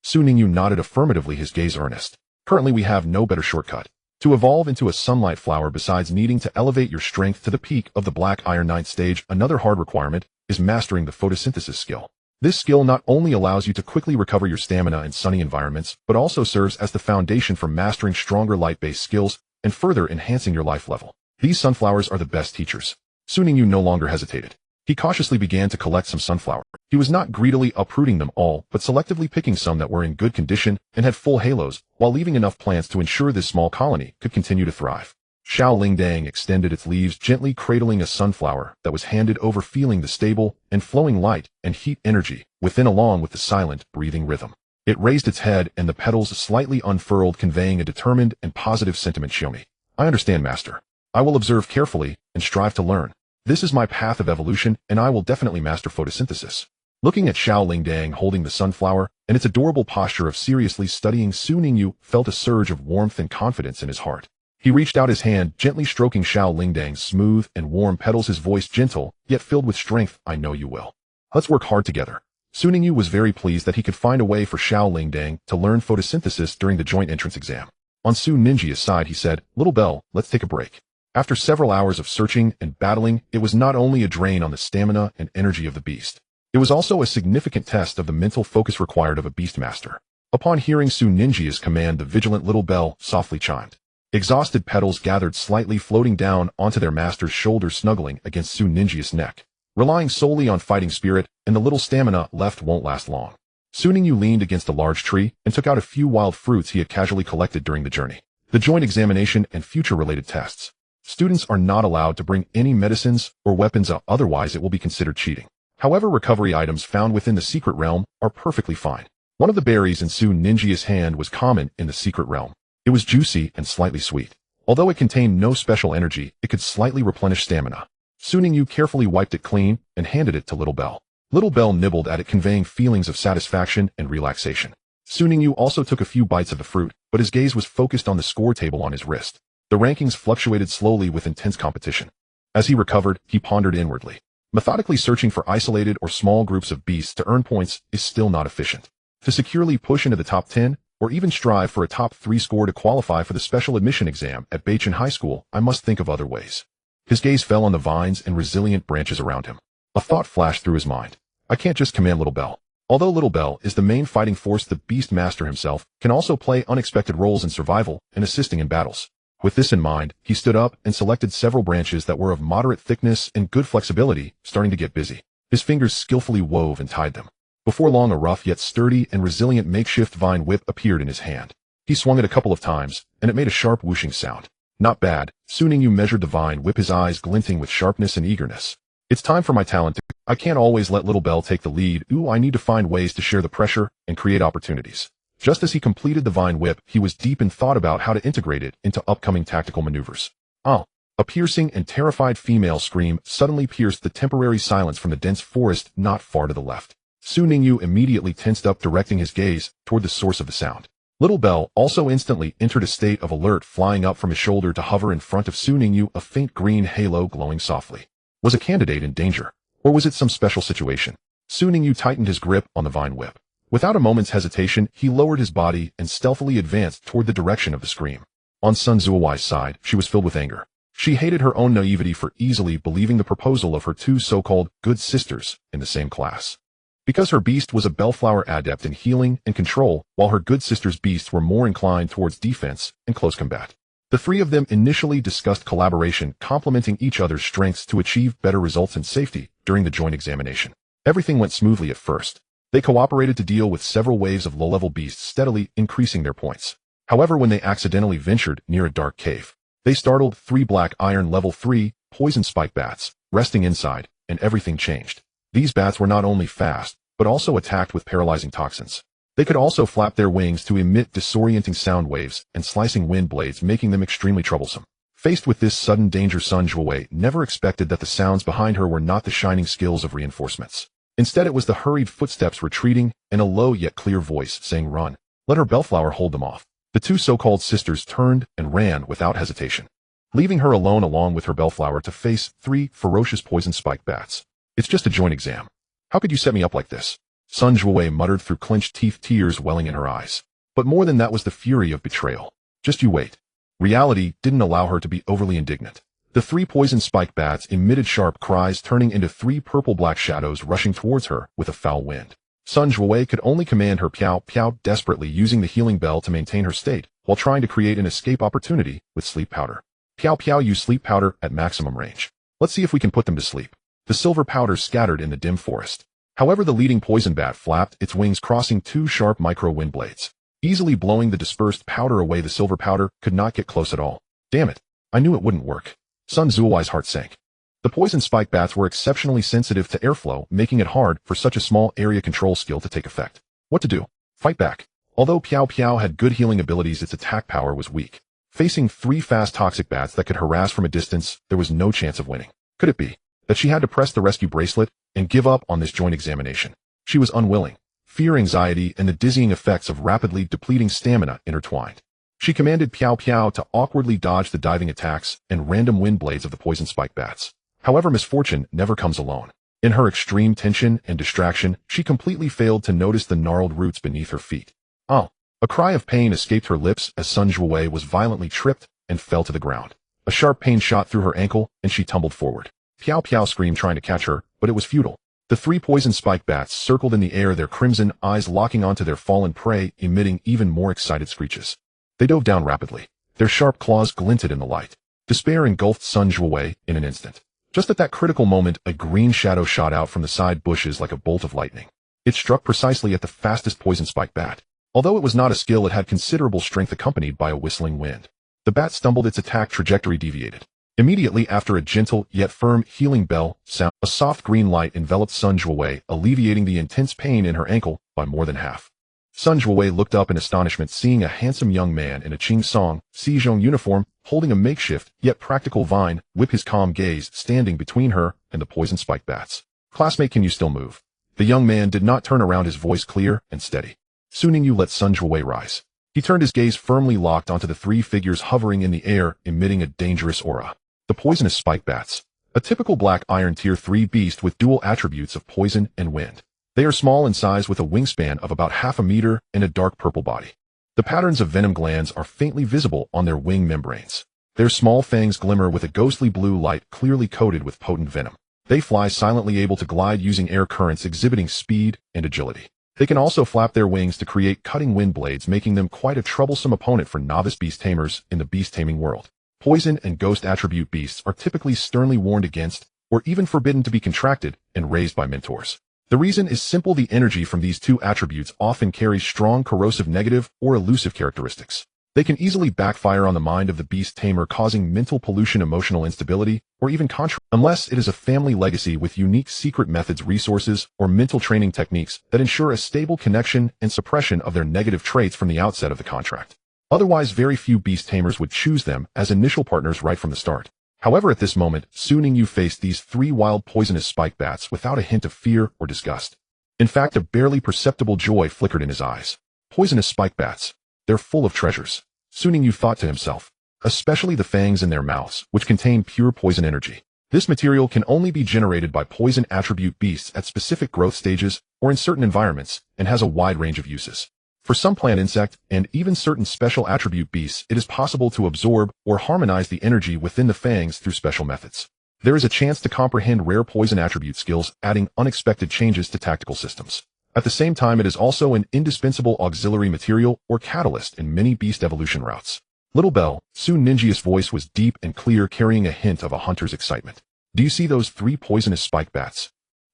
A: Su Ningyu nodded affirmatively, his gaze earnest. Currently, we have no better shortcut to evolve into a sunlight flower besides needing to elevate your strength to the peak of the Black Iron 9th stage. Another hard requirement is mastering the photosynthesis skill. This skill not only allows you to quickly recover your stamina in sunny environments, but also serves as the foundation for mastering stronger light-based skills and further enhancing your life level. These sunflowers are the best teachers. Su Ningyu no longer hesitated. He cautiously began to collect some sunflower. He was not greedily uprooting them all, but selectively picking some that were in good condition and had full halos, while leaving enough plants to ensure this small colony could continue to thrive. Xiao Lingdang extended its leaves, gently cradling a sunflower that was handed over, feeling the stable and flowing light and heat energy within, along with the silent, breathing rhythm. It raised its head and the petals slightly unfurled, conveying a determined and positive sentiment. Show me. I understand, Master. I will observe carefully and strive to learn. This is my path of evolution, and I will definitely master photosynthesis. Looking at Xiao Lingdang holding the sunflower and its adorable posture of seriously studying, Su Ningyu felt a surge of warmth and confidence in his heart. He reached out his hand, gently stroking Xiao Lingdang's smooth and warm petals, his voice gentle, yet filled with strength. I know you will. Let's work hard together. Su Ningyu was very pleased that he could find a way for Xiao Lingdang to learn photosynthesis during the joint entrance exam. On Su Ninjia's side, he said, Little Bell, let's take a break. After several hours of searching and battling, it was not only a drain on the stamina and energy of the beast. It was also a significant test of the mental focus required of a beast master. Upon hearing Su Ninjia's command, the vigilant Little Bell softly chimed. Exhausted petals gathered slightly, floating down onto their master's shoulder, snuggling against Su Ninjia's neck. Relying solely on fighting spirit and the little stamina left won't last long. Su Ningyu leaned against a large tree and took out a few wild fruits he had casually collected during the journey. The joint examination and future-related tests. Students are not allowed to bring any medicines or weapons out, otherwise it will be considered cheating. However, recovery items found within the secret realm are perfectly fine. One of the berries in Su Ninjia's hand was common in the secret realm. It was juicy and slightly sweet. Although it contained no special energy, it could slightly replenish stamina. Su Ningyu carefully wiped it clean and handed it to Little Bell. Little Bell nibbled at it, conveying feelings of satisfaction and relaxation. Su Ningyu also took a few bites of the fruit, but his gaze was focused on the score table on his wrist. The rankings fluctuated slowly with intense competition. As he recovered, he pondered inwardly. Methodically searching for isolated or small groups of beasts to earn points is still not efficient. To securely push into the top 10, or even strive for a top 3 score to qualify for the special admission exam at Beichen High School, I must think of other ways. His gaze fell on the vines and resilient branches around him. A thought flashed through his mind. I can't just command Little Bell. Although Little Bell is the main fighting force, the Beast Master himself can also play unexpected roles in survival and assisting in battles. With this in mind, he stood up and selected several branches that were of moderate thickness and good flexibility, starting to get busy. His fingers skillfully wove and tied them. Before long, a rough yet sturdy and resilient makeshift vine whip appeared in his hand. He swung it a couple of times, and it made a sharp whooshing sound. Not bad. Su Ningyu measured the vine whip, his eyes glinting with sharpness and eagerness. It's time for my talent. I can't always let Little Bell take the lead. I need to find ways to share the pressure and create opportunities. Just as he completed the vine whip, he was deep in thought about how to integrate it into upcoming tactical maneuvers. A piercing and terrified female scream suddenly pierced the temporary silence from the dense forest not far to the left. Su Ningyu immediately tensed up, directing his gaze toward the source of the sound. Little Bell also instantly entered a state of alert, flying up from his shoulder to hover in front of Su Ningyu, a faint green halo glowing softly. Was a candidate in danger? Or was it some special situation? Su Ningyu tightened his grip on the vine whip. Without a moment's hesitation, he lowered his body and stealthily advanced toward the direction of the scream. On Sun Zuowai's side, she was filled with anger. She hated her own naivety for easily believing the proposal of her two so-called good sisters in the same class. Because her beast was a bellflower adept in healing and control, while her good sister's beasts were more inclined towards defense and close combat. The three of them initially discussed collaboration, complementing each other's strengths to achieve better results and safety during the joint examination. Everything went smoothly at first. They cooperated to deal with several waves of low-level beasts, steadily increasing their points. However, when they accidentally ventured near a dark cave, they startled 3 black iron level 3 poison spike bats, resting inside, and everything changed. These bats were not only fast, but also attacked with paralyzing toxins. They could also flap their wings to emit disorienting sound waves and slicing wind blades, making them extremely troublesome. Faced with this sudden danger, Sun Zhuowei never expected that the sounds behind her were not the shining skills of reinforcements. Instead, it was the hurried footsteps retreating and a low yet clear voice saying, "Run." Let her bellflower hold them off. The two so-called sisters turned and ran without hesitation, leaving her alone along with her bellflower to face 3 ferocious poison spike bats. "It's just a joint exam. How could you set me up like this?" Sun Zhuowei muttered through clenched teeth, tears welling in her eyes. But more than that was the fury of betrayal. Just you wait. Reality didn't allow her to be overly indignant. The 3 poison spike bats emitted sharp cries, turning into 3 purple-black shadows rushing towards her with a foul wind. Sun Zhuowei could only command her Piao Piao, desperately using the healing bell to maintain her state, while trying to create an escape opportunity with sleep powder. Piao Piao used sleep powder at maximum range. Let's see if we can put them to sleep. The silver powder scattered in the dim forest. However, the leading poison bat flapped its wings, crossing 2 sharp micro-wind blades, easily blowing the dispersed powder away. The silver powder could not get close at all. Damn it. I knew it wouldn't work. Sun Zhuowei's heart sank. The poison spike bats were exceptionally sensitive to airflow, making it hard for such a small area control skill to take effect. What to do? Fight back. Although Piao Piao had good healing abilities, its attack power was weak. Facing 3 fast toxic bats that could harass from a distance, there was no chance of winning. Could it be that she had to press the rescue bracelet and give up on this joint examination? She was unwilling. Fear, anxiety, and the dizzying effects of rapidly depleting stamina intertwined. She commanded Piao Piao to awkwardly dodge the diving attacks and random wind blades of the poison spike bats. However, misfortune never comes alone. In her extreme tension and distraction, she completely failed to notice the gnarled roots beneath her feet. Oh! A cry of pain escaped her lips as Sun Zhuowei was violently tripped and fell to the ground. A sharp pain shot through her ankle, and she tumbled forward. Piao Piao screamed, trying to catch her, but it was futile. The 3 poison spike bats circled in the air, their crimson eyes locking onto their fallen prey, emitting even more excited screeches. They dove down rapidly. Their sharp claws glinted in the light. Despair engulfed Sun Zhuowei in an instant. Just at that critical moment, a green shadow shot out from the side bushes like a bolt of lightning. It struck precisely at the fastest poison spike bat. Although it was not a skill, it had considerable strength accompanied by a whistling wind. The bat stumbled, its attack trajectory deviated. Immediately after, a gentle yet firm healing bell sound, a soft green light enveloped Sun Zhuowei, alleviating the intense pain in her ankle by more than half. Sun Zhuowei looked up in astonishment, seeing a handsome young man in a Qing Song Xizhong uniform, holding a makeshift yet practical vine whip, his calm gaze standing between her and the poison spike bats. "Classmate, can you still move?" The young man did not turn around, his voice clear and steady. Ningyu let Sun Zhuowei rise. He turned, his gaze firmly locked onto the 3 figures hovering in the air, emitting a dangerous aura. The poisonous spike bats. A typical black iron tier 3 beast with dual attributes of poison and wind. They are small in size with a wingspan of about half a meter and a dark purple body. The patterns of venom glands are faintly visible on their wing membranes. Their small fangs glimmer with a ghostly blue light, clearly coated with potent venom. They fly silently, able to glide using air currents, exhibiting speed and agility. They can also flap their wings to create cutting wind blades, making them quite a troublesome opponent for novice beast tamers in the beast taming world. Poison and ghost attribute beasts are typically sternly warned against, or even forbidden to be contracted and raised by mentors. The reason is simple: the energy from these 2 attributes often carries strong corrosive negative or elusive characteristics. They can easily backfire on the mind of the beast tamer, causing mental pollution, emotional instability, or even unless it is a family legacy with unique secret methods, resources, or mental training techniques that ensure a stable connection and suppression of their negative traits from the outset of the contract. Otherwise, very few beast tamers would choose them as initial partners right from the start. However, at this moment, Ningyu faced these 3 wild poisonous spike bats without a hint of fear or disgust. In fact, a barely perceptible joy flickered in his eyes. Poisonous spike bats. They're full of treasures, Ningyu thought to himself. Especially the fangs in their mouths, which contain pure poison energy. This material can only be generated by poison attribute beasts at specific growth stages or in certain environments, and has a wide range of uses. For some plant, insect, and even certain special attribute beasts, it is possible to absorb or harmonize the energy within the fangs through special methods. There is a chance to comprehend rare poison attribute skills, adding unexpected changes to tactical systems. At the same time, it is also an indispensable auxiliary material or catalyst in many beast evolution routes. Little Bell, soon Ninjia's voice was deep and clear, carrying a hint of a hunter's excitement. Do you see those 3 poisonous spike bats?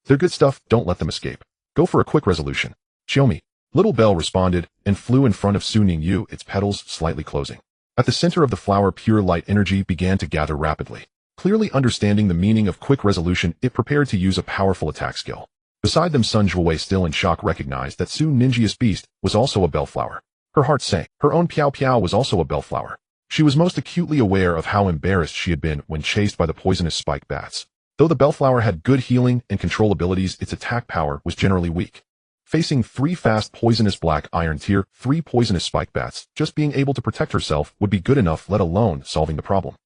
A: They're good stuff, don't let them escape. Go for a quick resolution. Show me. Little Bell responded and flew in front of Su Ningyu, its petals slightly closing. At the center of the flower, pure light energy began to gather rapidly. Clearly understanding the meaning of quick resolution, it prepared to use a powerful attack skill. Beside them, Sun Zhuowei, still in shock, recognized that Su Ninjia's beast was also a bellflower. Her heart sank. Her own Piao Piao was also a bellflower. She was most acutely aware of how embarrassed she had been when chased by the poisonous spike bats. Though the bellflower had good healing and control abilities, its attack power was generally weak. Facing 3 fast poisonous black iron tier 3 poisonous spike bats, just being able to protect herself would be good enough, let alone solving the problem.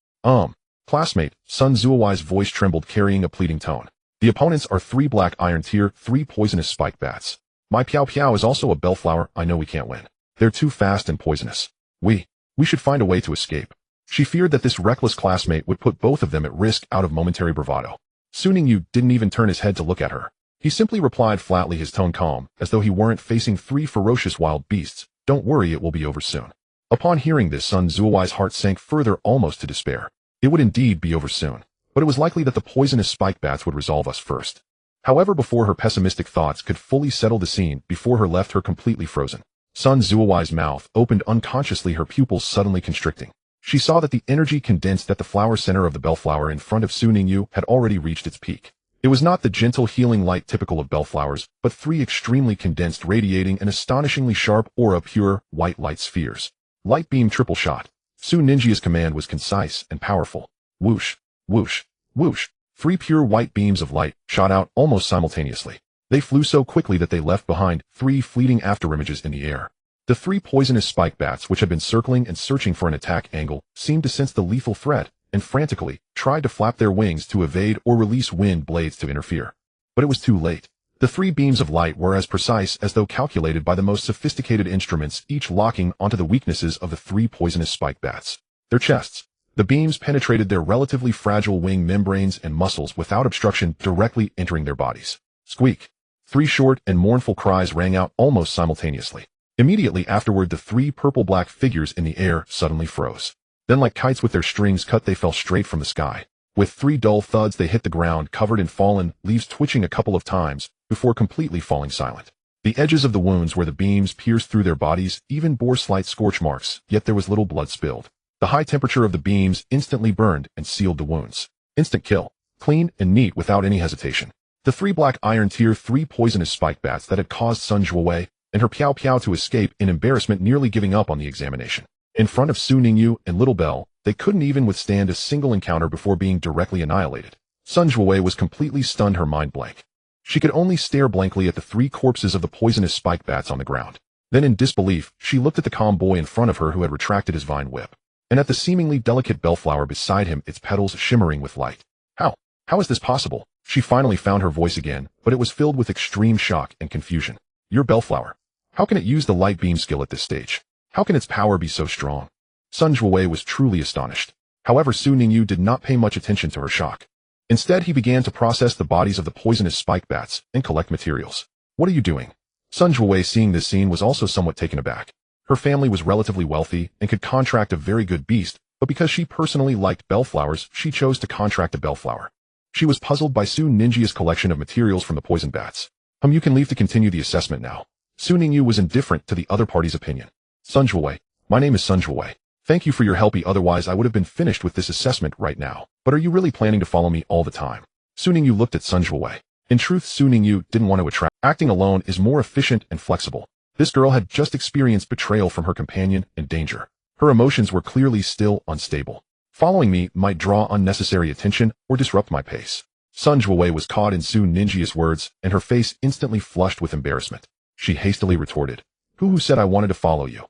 A: Classmate, Sun Zhuowei's voice trembled, carrying a pleading tone. The opponents are 3 black iron tier 3 poisonous spike bats. My Piao Piao is also a bellflower. I know we can't win. They're too fast and poisonous. We should find a way to escape. She feared that this reckless classmate would put both of them at risk out of momentary bravado. Su Ningyu didn't even turn his head to look at her. He simply replied flatly, his tone calm, as though he weren't facing 3 ferocious wild beasts. Don't worry, it will be over soon. Upon hearing this, Sun Zhuowei's heart sank further, almost to despair. It would indeed be over soon, but it was likely that the poisonous spike bats would resolve us first. However, before her pessimistic thoughts could fully settle, the scene before her left her completely frozen. Sun Zhuowei's mouth opened unconsciously, her pupils suddenly constricting. She saw that the energy condensed at the flower center of the bellflower in front of Su Ningyu had already reached its peak. It was not the gentle healing light typical of bellflowers, but 3 extremely condensed, radiating an astonishingly sharp aura, pure white light spheres. Light beam triple shot. Su Ninjia's command was concise and powerful. Whoosh, whoosh, whoosh. 3 pure white beams of light shot out almost simultaneously. They flew so quickly that they left behind 3 fleeting afterimages in the air. The 3 poisonous spike bats, which had been circling and searching for an attack angle, seemed to sense the lethal threat and frantically tried to flap their wings to evade or release wind blades to interfere. But it was too late. The 3 beams of light were as precise as though calculated by the most sophisticated instruments, each locking onto the weaknesses of the 3 poisonous spike bats. Their chests. The beams penetrated their relatively fragile wing membranes and muscles without obstruction, directly entering their bodies. Squeak. 3 short and mournful cries rang out almost simultaneously. Immediately afterward, the 3 purple-black figures in the air suddenly froze. Then, like kites with their strings cut, they fell straight from the sky. With 3 dull thuds, they hit the ground, covered in fallen leaves, twitching a couple of times before completely falling silent. The edges of the wounds where the beams pierced through their bodies even bore slight scorch marks, yet there was little blood spilled. The high temperature of the beams instantly burned and sealed the wounds. Instant kill. Clean and neat without any hesitation. The 3 black iron tier 3 poisonous spike bats that had caused Sun Zhuowei and her Piao Piao to escape in embarrassment, nearly giving up on the examination. In front of Su Ningyu and Little Bell, they couldn't even withstand a single encounter before being directly annihilated. Sun Zhuowei was completely stunned, her mind blank. She could only stare blankly at the 3 corpses of the poisonous spike bats on the ground. Then in disbelief, she looked at the calm boy in front of her who had retracted his vine whip, and at the seemingly delicate bellflower beside him, its petals shimmering with light. How is this possible? She finally found her voice again, but it was filled with extreme shock and confusion. Your bellflower. How can it use the light beam skill at this stage? How can its power be so strong? Sun Zhuowei was truly astonished. However, Su Ningyu did not pay much attention to her shock. Instead, he began to process the bodies of the poisonous spike bats and collect materials. What are you doing? Sun Zhuowei, seeing this scene, was also somewhat taken aback. Her family was relatively wealthy and could contract a very good beast, but because she personally liked bellflowers, she chose to contract a bellflower. She was puzzled by Su Ninjia's collection of materials from the poison bats. You can leave to continue the assessment now. Su Ningyu was indifferent to the other party's opinion. Sun Zhuowei. My name is Sun Zhuowei. Thank you for your help, otherwise I would have been finished with this assessment right now. But are you really planning to follow me all the time? Su Ningyu looked at Sun Zhuowei. In truth, Su Ningyu didn't want to attract. Acting alone is more efficient and flexible. This girl had just experienced betrayal from her companion and danger. Her emotions were clearly still unstable. Following me might draw unnecessary attention or disrupt my pace. Sun Zhuowei was caught in Su Ninjia's words, and her face instantly flushed with embarrassment. She hastily retorted. Who said I wanted to follow you?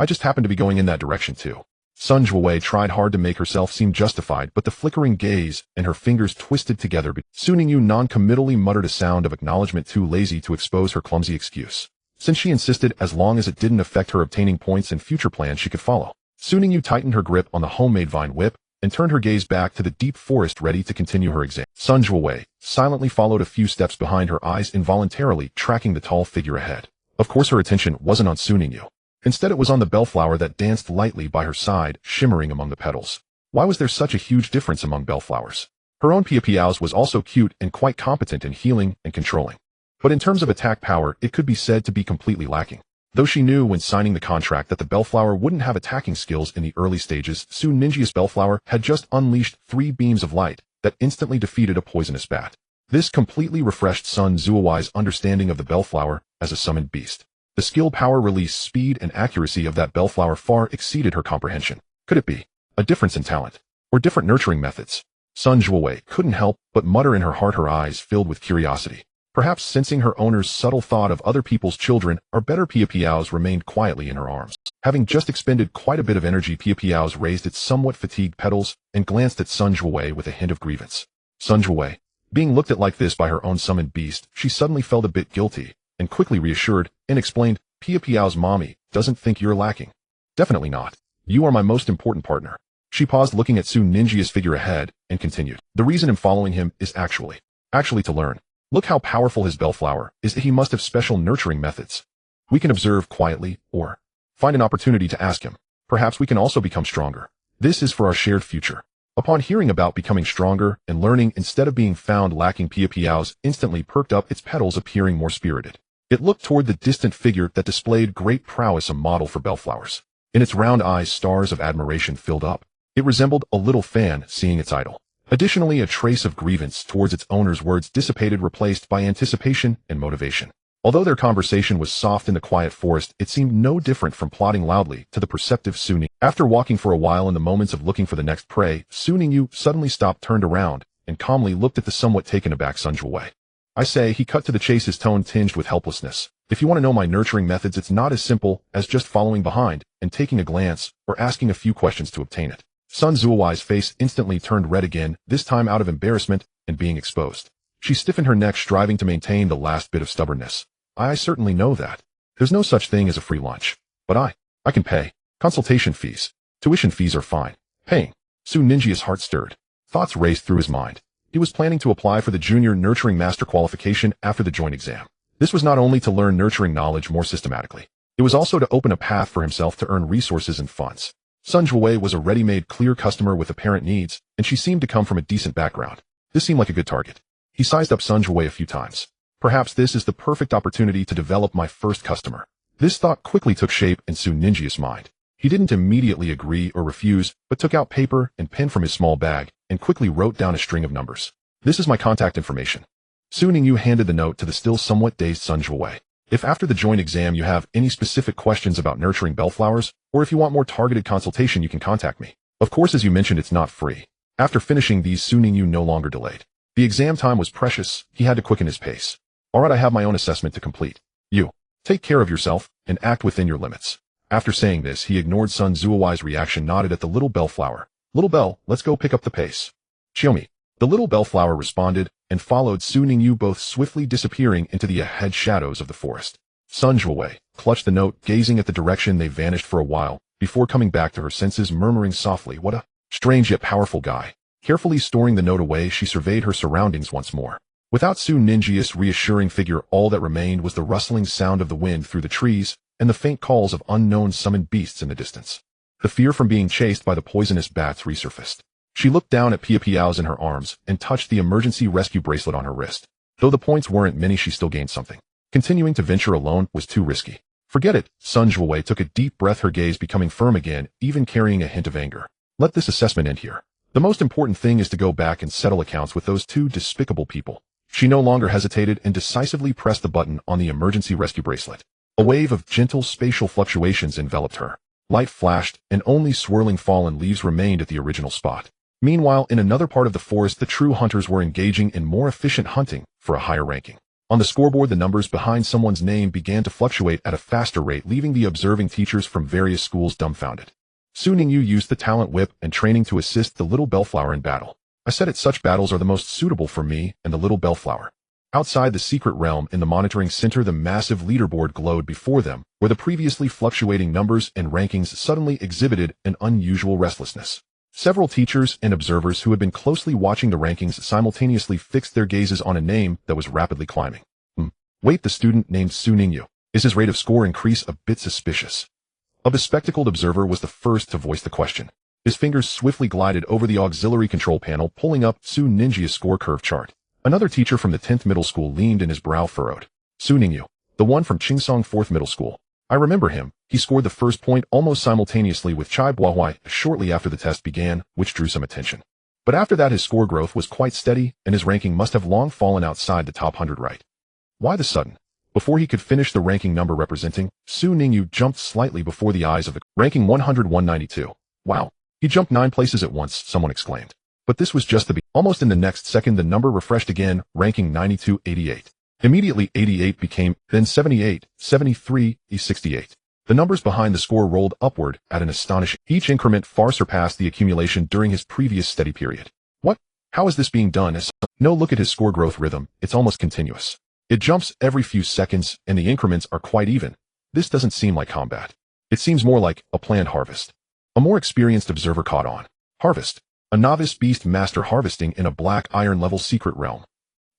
A: I just happened to be going in that direction too. Sun Zhuowei tried hard to make herself seem justified, but the flickering gaze and her fingers twisted together. Su Ningyu non-committally muttered a sound of acknowledgement, too lazy to expose her clumsy excuse. Since she insisted, as long as it didn't affect her obtaining points and future plans, she could follow. Su Ningyu tightened her grip on the homemade vine whip and turned her gaze back to the deep forest ready to continue her exam. Sun Zhuowei silently followed a few steps behind her, eyes involuntarily tracking the tall figure ahead. Of course her attention wasn't on Su Ningyu. Instead it was on the bellflower that danced lightly by her side, shimmering among the petals. Why was there such a huge difference among bellflowers? Her own Piapiao's was also cute and quite competent in healing and controlling. But in terms of attack power, it could be said to be completely lacking. Though she knew when signing the contract that the bellflower wouldn't have attacking skills in the early stages, Su Ningyi's bellflower had just unleashed 3 beams of light that instantly defeated a poisonous bat. This completely refreshed Sun Zhuowei's understanding of the bellflower as a summoned beast. The skill, power, release, speed, and accuracy of that bellflower far exceeded her comprehension. Could it be a difference in talent? Or different nurturing methods? Sun Zhuowei couldn't help but mutter in her heart, her eyes filled with curiosity. Perhaps sensing her owner's subtle thought of other people's children, our better Piapiao's remained quietly in her arms. Having just expended quite a bit of energy, Piapiao's raised its somewhat fatigued petals and glanced at Sun Zhuowei with a hint of grievance. Sun Zhuowei, being looked at like this by her own summoned beast, she suddenly felt a bit guilty, and quickly reassured and explained, Piapiao's mommy doesn't think you're lacking. Definitely not. You are my most important partner. She paused, looking at Su Ningyi's figure ahead, and continued. The reason I'm following him is actually to learn. Look how powerful his bellflower is. He must have special nurturing methods. We can observe quietly, or find an opportunity to ask him. Perhaps we can also become stronger. This is for our shared future. Upon hearing about becoming stronger and learning instead of being found lacking, Piapiao's instantly perked up, its petals appearing more spirited. It looked toward the distant figure that displayed great prowess, a model for bellflowers. In its round eyes, stars of admiration filled up. It resembled a little fan seeing its idol. Additionally, a trace of grievance towards its owner's words dissipated, replaced by anticipation and motivation. Although their conversation was soft in the quiet forest, it seemed no different from plotting loudly to the perceptive Su Ningyu. After walking for a while in the moments of looking for the next prey, Su Ningyu suddenly stopped, turned around, and calmly looked at the somewhat taken aback Sun Zhuowei. I say, he cut to the chase, his tone tinged with helplessness. If you want to know my nurturing methods, it's not as simple as just following behind and taking a glance or asking a few questions to obtain it. Sun Zhuowei's face instantly turned red again, this time out of embarrassment and being exposed. She stiffened her neck, striving to maintain the last bit of stubbornness. I certainly know that. There's no such thing as a free lunch. But I can pay. Consultation fees. Tuition fees are fine. Paying. Su Ningyi's heart stirred. Thoughts raced through his mind. He was planning to apply for the Junior Nurturing Master qualification after the joint exam. This was not only to learn nurturing knowledge more systematically. It was also to open a path for himself to earn resources and funds. Sun Zhuowei was a ready-made, clear customer with apparent needs, and she seemed to come from a decent background. This seemed like a good target. He sized up Sun Zhuowei a few times. Perhaps this is the perfect opportunity to develop my first customer. This thought quickly took shape in Su Ningyi's mind. He didn't immediately agree or refuse, but took out paper and pen from his small bag and quickly wrote down a string of numbers. This is my contact information. Su Ningyu handed the note to the still somewhat dazed Sun Zhuowei. If after the joint exam you have any specific questions about nurturing bellflowers, or if you want more targeted consultation, you can contact me. Of course, as you mentioned, it's not free. After finishing these, Su Ningyu no longer delayed. The exam time was precious. He had to quicken his pace. Alright, I have my own assessment to complete. You take care of yourself and act within your limits. After saying this, he ignored Sun Zhuowei's reaction, nodded at the little bellflower. Little bell, let's go pick up the pace. Xiaomi. The little bellflower responded and followed Su Ningyu, both swiftly disappearing into the ahead shadows of the forest. Sun Zhuowei clutched the note, gazing at the direction they vanished for a while, before coming back to her senses, murmuring softly, what a strange yet powerful guy. Carefully storing the note away, she surveyed her surroundings once more. Without Su Ningyi's reassuring figure, all that remained was the rustling sound of the wind through the trees and the faint calls of unknown summoned beasts in the distance. The fear from being chased by the poisonous bats resurfaced. She looked down at Piapiao's in her arms and touched the emergency rescue bracelet on her wrist. Though the points weren't many, she still gained something. Continuing to venture alone was too risky. Forget it. Sun Zhuowei took a deep breath, her gaze becoming firm again, even carrying a hint of anger. Let this assessment end here. The most important thing is to go back and settle accounts with those two despicable people. She no longer hesitated and decisively pressed the button on the emergency rescue bracelet. A wave of gentle spatial fluctuations enveloped her. Light flashed, and only swirling fallen leaves remained at the original spot. Meanwhile, in another part of the forest, the true hunters were engaging in more efficient hunting for a higher ranking. On the scoreboard, the numbers behind someone's name began to fluctuate at a faster rate, leaving the observing teachers from various schools dumbfounded. Su Ningyu used the talent whip and training to assist the little bellflower in battle. I said it, such battles are the most suitable for me and the little bellflower. Outside the secret realm, in the monitoring center, the massive leaderboard glowed before them, where the previously fluctuating numbers and rankings suddenly exhibited an unusual restlessness. Several teachers and observers who had been closely watching the rankings simultaneously fixed their gazes on a name that was rapidly climbing. Wait, the student named Su Ningyu. Is his rate of score increase a bit suspicious? A bespectacled observer was the first to voice the question. His fingers swiftly glided over the auxiliary control panel, pulling up Su Ningyu's score curve chart. Another teacher from the 10th middle school leaned and his brow furrowed. Su Ningyu, the one from Chingsong 4th middle school. I remember him. He scored the first point almost simultaneously with Chai Buahui shortly after the test began, which drew some attention. But after that his score growth was quite steady, and his ranking must have long fallen outside the top 100, right? Why the sudden? Before he could finish the ranking number representing, Su Ningyu jumped slightly before the eyes of the ranking 100-192. Wow. He jumped 9 places at once, someone exclaimed. But this was just the beginning. Almost in the next second the number refreshed again, ranking 92-88. Immediately 88 became, then 78, 73, 68. The numbers behind the score rolled upward at an astonishing. Each increment far surpassed the accumulation during his previous steady period. What? How is this being done? No, look at his score growth rhythm, it's almost continuous. It jumps every few seconds, and the increments are quite even. This doesn't seem like combat. It seems more like a planned harvest. A more experienced observer caught on. Harvest. A novice beast master harvesting in a black iron level secret realm.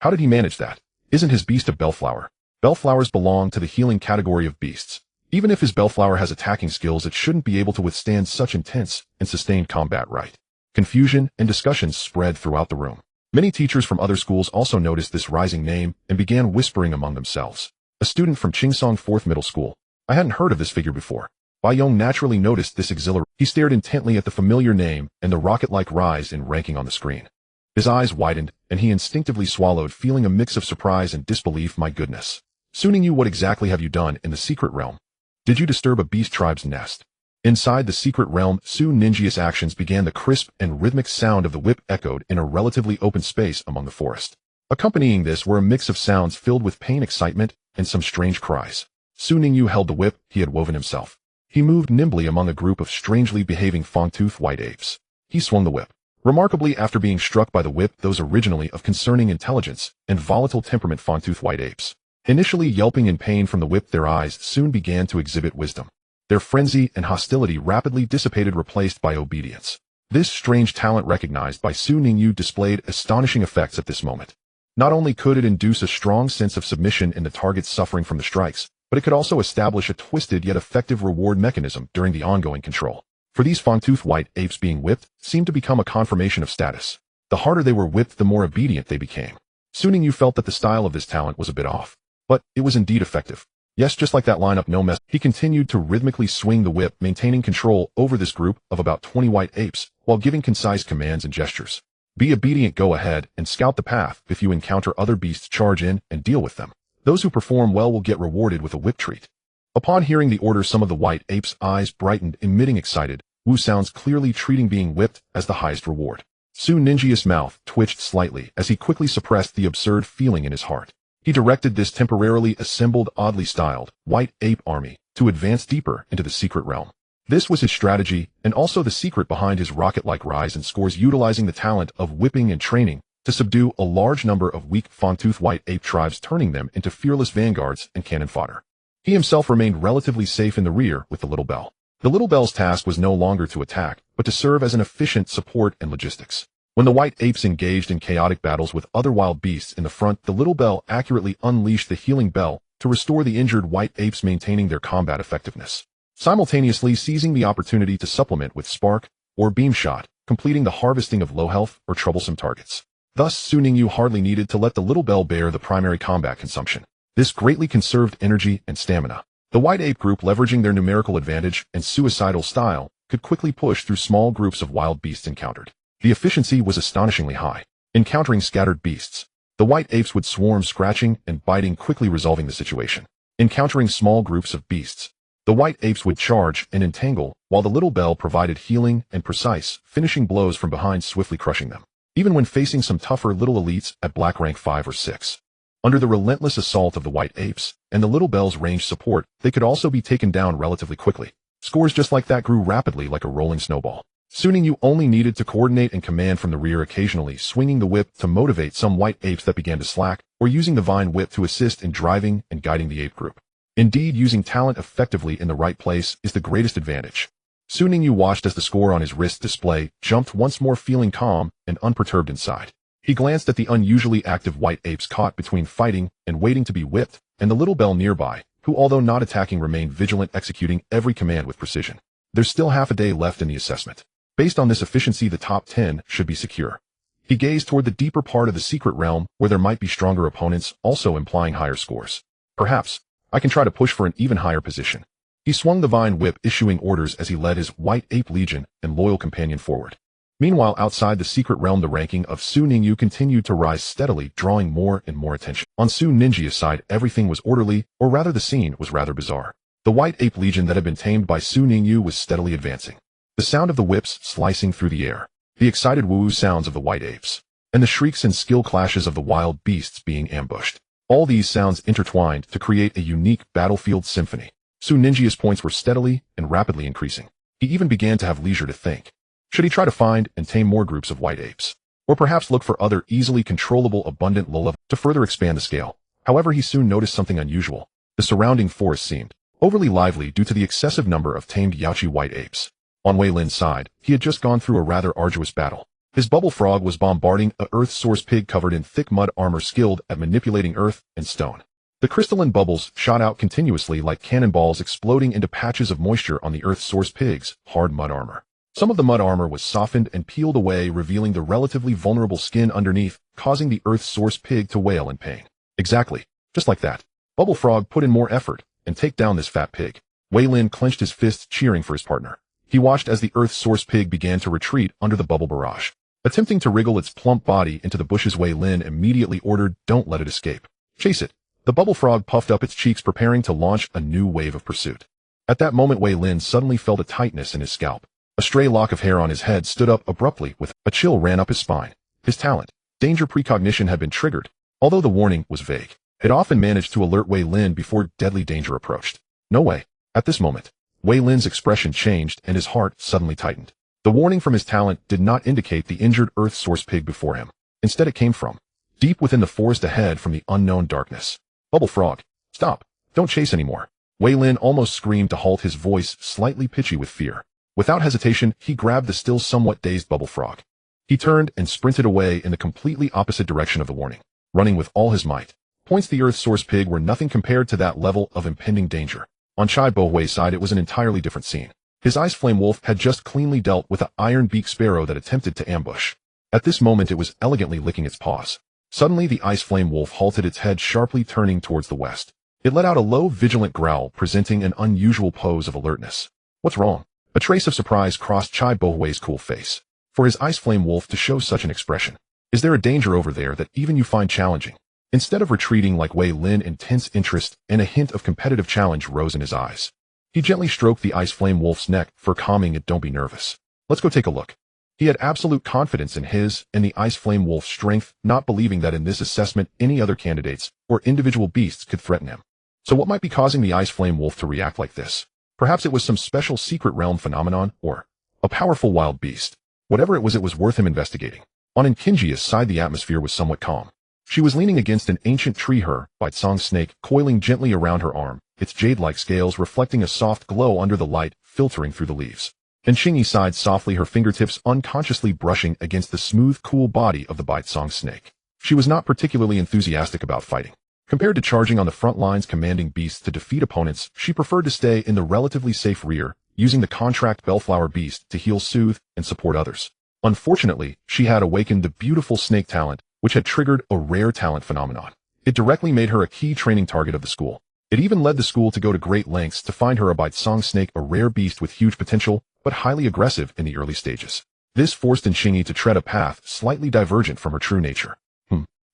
A: How did he manage that? Isn't his beast a bellflower? Bellflowers belong to the healing category of beasts. Even if his bellflower has attacking skills, it shouldn't be able to withstand such intense and sustained combat, right? Confusion and discussions spread throughout the room. Many teachers from other schools also noticed this rising name and began whispering among themselves. A student from Chingsong 4th middle school. I hadn't heard of this figure before. Bai Yong naturally noticed this exhilaration. He stared intently at the familiar name and the rocket-like rise in ranking on the screen. His eyes widened, and he instinctively swallowed, feeling a mix of surprise and disbelief. My goodness. Su Ningyu, what exactly have you done in the secret realm? Did you disturb a beast tribe's nest? Inside the secret realm, Su Ningyu's actions began. The crisp and rhythmic sound of the whip echoed in a relatively open space among the forest. Accompanying this were a mix of sounds filled with pain, excitement, and some strange cries. Su Ningyu held the whip he had woven himself. He moved nimbly among a group of strangely behaving fangtooth white apes. He swung the whip. Remarkably, after being struck by the whip, those originally of concerning intelligence and volatile temperament fangtooth white apes, initially yelping in pain from the whip, their eyes soon began to exhibit wisdom. Their frenzy and hostility rapidly dissipated, replaced by obedience. This strange talent recognized by Su Ningyu displayed astonishing effects at this moment. Not only could it induce a strong sense of submission in the targets suffering from the strikes, but it could also establish a twisted yet effective reward mechanism during the ongoing control. For these fangtooth white apes, being whipped seemed to become a confirmation of status. The harder they were whipped, the more obedient they became. Su Ningyu felt that the style of this talent was a bit off, but it was indeed effective. Yes, just like that lineup, no mess. He continued to rhythmically swing the whip, maintaining control over this group of about 20 white apes, while giving concise commands and gestures. Be obedient, go ahead, and scout the path. If you encounter other beasts, charge in and deal with them. Those who perform well will get rewarded with a whip treat. Upon hearing the order, some of the white apes' eyes brightened, emitting excited woo sounds, clearly treating being whipped as the highest reward. Su Ningyu's mouth twitched slightly as he quickly suppressed the absurd feeling in his heart. He directed this temporarily assembled, oddly styled, white ape army to advance deeper into the secret realm. This was his strategy, and also the secret behind his rocket-like rise and scores, utilizing the talent of whipping and training to subdue a large number of weak fangtooth white ape tribes, turning them into fearless vanguards and cannon fodder. He himself remained relatively safe in the rear with the little bell. The little bell's task was no longer to attack, but to serve as an efficient support and logistics. When the white apes engaged in chaotic battles with other wild beasts in the front, the little bell accurately unleashed the healing bell to restore the injured white apes, maintaining their combat effectiveness, simultaneously seizing the opportunity to supplement with spark or beam shot, completing the harvesting of low health or troublesome targets. Thus, Su Ningyu hardly needed to let the little bell bear the primary combat consumption. This greatly conserved energy and stamina. The white ape group, leveraging their numerical advantage and suicidal style, could quickly push through small groups of wild beasts encountered. The efficiency was astonishingly high. Encountering scattered beasts, the white apes would swarm, scratching and biting, quickly resolving the situation. Encountering small groups of beasts, the white apes would charge and entangle, while the little bell provided healing and precise, finishing blows from behind, swiftly crushing them. Even when facing some tougher little elites at black rank 5 or 6. Under the relentless assault of the white apes and the little bell's ranged support, they could also be taken down relatively quickly. Scores just like that grew rapidly like a rolling snowball. Su Ningyu only needed to coordinate and command from the rear, occasionally swinging the whip to motivate some white apes that began to slack, or using the vine whip to assist in driving and guiding the ape group. Indeed, using talent effectively in the right place is the greatest advantage. Su Ningyu watched as the score on his wrist display jumped once more, feeling calm and unperturbed inside. He glanced at the unusually active white apes caught between fighting and waiting to be whipped, and the little bell nearby, who although not attacking remained vigilant, executing every command with precision. There's still half a day left in the assessment. Based on this efficiency, the top 10 should be secure. He gazed toward the deeper part of the secret realm where there might be stronger opponents, also implying higher scores. Perhaps I can try to push for an even higher position. He swung the vine whip, issuing orders as he led his white ape legion and loyal companion forward. Meanwhile, outside the secret realm, the ranking of Su Ningyu continued to rise steadily, drawing more and more attention. On Su Ninjia's side, everything was orderly, or rather the scene was rather bizarre. The white ape legion that had been tamed by Su Ningyu was steadily advancing. The sound of the whips slicing through the air, the excited woo-woo sounds of the white apes, and the shrieks and skill clashes of the wild beasts being ambushed. All these sounds intertwined to create a unique battlefield symphony. Su Ninjia's points were steadily and rapidly increasing. He even began to have leisure to think. Should he try to find and tame more groups of white apes? Or perhaps look for other easily controllable abundant low level to further expand the scale? However, he soon noticed something unusual. The surrounding forest seemed overly lively due to the excessive number of tamed Yaochi white apes. On Wei Lin's side, he had just gone through a rather arduous battle. His bubble frog was bombarding a earth source pig covered in thick mud armor, skilled at manipulating earth and stone. The crystalline bubbles shot out continuously like cannonballs, exploding into patches of moisture on the earth source pig's hard mud armor. Some of the mud armor was softened and peeled away, revealing the relatively vulnerable skin underneath, causing the earth source pig to wail in pain. Exactly. Just like that. Bubble Frog put in more effort and take down this fat pig. Wei Lin clenched his fists, cheering for his partner. He watched as the earth source pig began to retreat under the bubble barrage. Attempting to wriggle its plump body into the bushes, Wei Lin immediately ordered, "Don't let it escape. Chase it." The bubble frog puffed up its cheeks, preparing to launch a new wave of pursuit. At that moment, Wei Lin suddenly felt a tightness in his scalp. A stray lock of hair on his head stood up abruptly. With a chill ran up his spine. His talent, danger precognition, had been triggered. Although the warning was vague, it often managed to alert Wei Lin before deadly danger approached. No way. At this moment, Wei Lin's expression changed and his heart suddenly tightened. The warning from his talent did not indicate the injured earth source pig before him. Instead, it came from deep within the forest ahead, from the unknown darkness. Bubble Frog, stop. Don't chase anymore. Wei Lin almost screamed to halt, his voice slightly pitchy with fear. Without hesitation, he grabbed the still somewhat dazed Bubble Frog. He turned and sprinted away in the completely opposite direction of the warning, running with all his might. Points the earth source pig were nothing compared to that level of impending danger. On Chai Bohui's side, it was an entirely different scene. His ice flame wolf had just cleanly dealt with an iron beak sparrow that attempted to ambush. At this moment, it was elegantly licking its paws. Suddenly, the ice flame wolf halted, its head sharply turning towards the west. It let out a low, vigilant growl, presenting an unusual pose of alertness. What's wrong? A trace of surprise crossed Chai Bohui's cool face. For his ice flame wolf to show such an expression. Is there a danger over there that even you find challenging? Instead of retreating like Wei Lin, intense interest and a hint of competitive challenge rose in his eyes. He gently stroked the ice flame wolf's neck, for calming it. Don't be nervous. Let's go take a look. He had absolute confidence in his and the ice flame wolf's strength, not believing that in this assessment any other candidates or individual beasts could threaten him. So what might be causing the ice flame wolf to react like this? Perhaps it was some special secret realm phenomenon, or a powerful wild beast. Whatever it was worth him investigating. On Nkinjia's side, the atmosphere was somewhat calm. She was leaning against an ancient tree, her bite-song snake coiling gently around her arm, its jade-like scales reflecting a soft glow under the light filtering through the leaves. And Chingy sighed softly, her fingertips unconsciously brushing against the smooth, cool body of the bite-song snake. She was not particularly enthusiastic about fighting. Compared to charging on the front lines commanding beasts to defeat opponents, she preferred to stay in the relatively safe rear, using the contract bellflower beast to heal, soothe, and support others. Unfortunately, she had awakened the beautiful snake talent, which had triggered a rare talent phenomenon. It directly made her a key training target of the school. It even led the school to go to great lengths to find her a bite-song snake, a rare beast with huge potential, but highly aggressive in the early stages. This forced Nqingyi to tread a path slightly divergent from her true nature.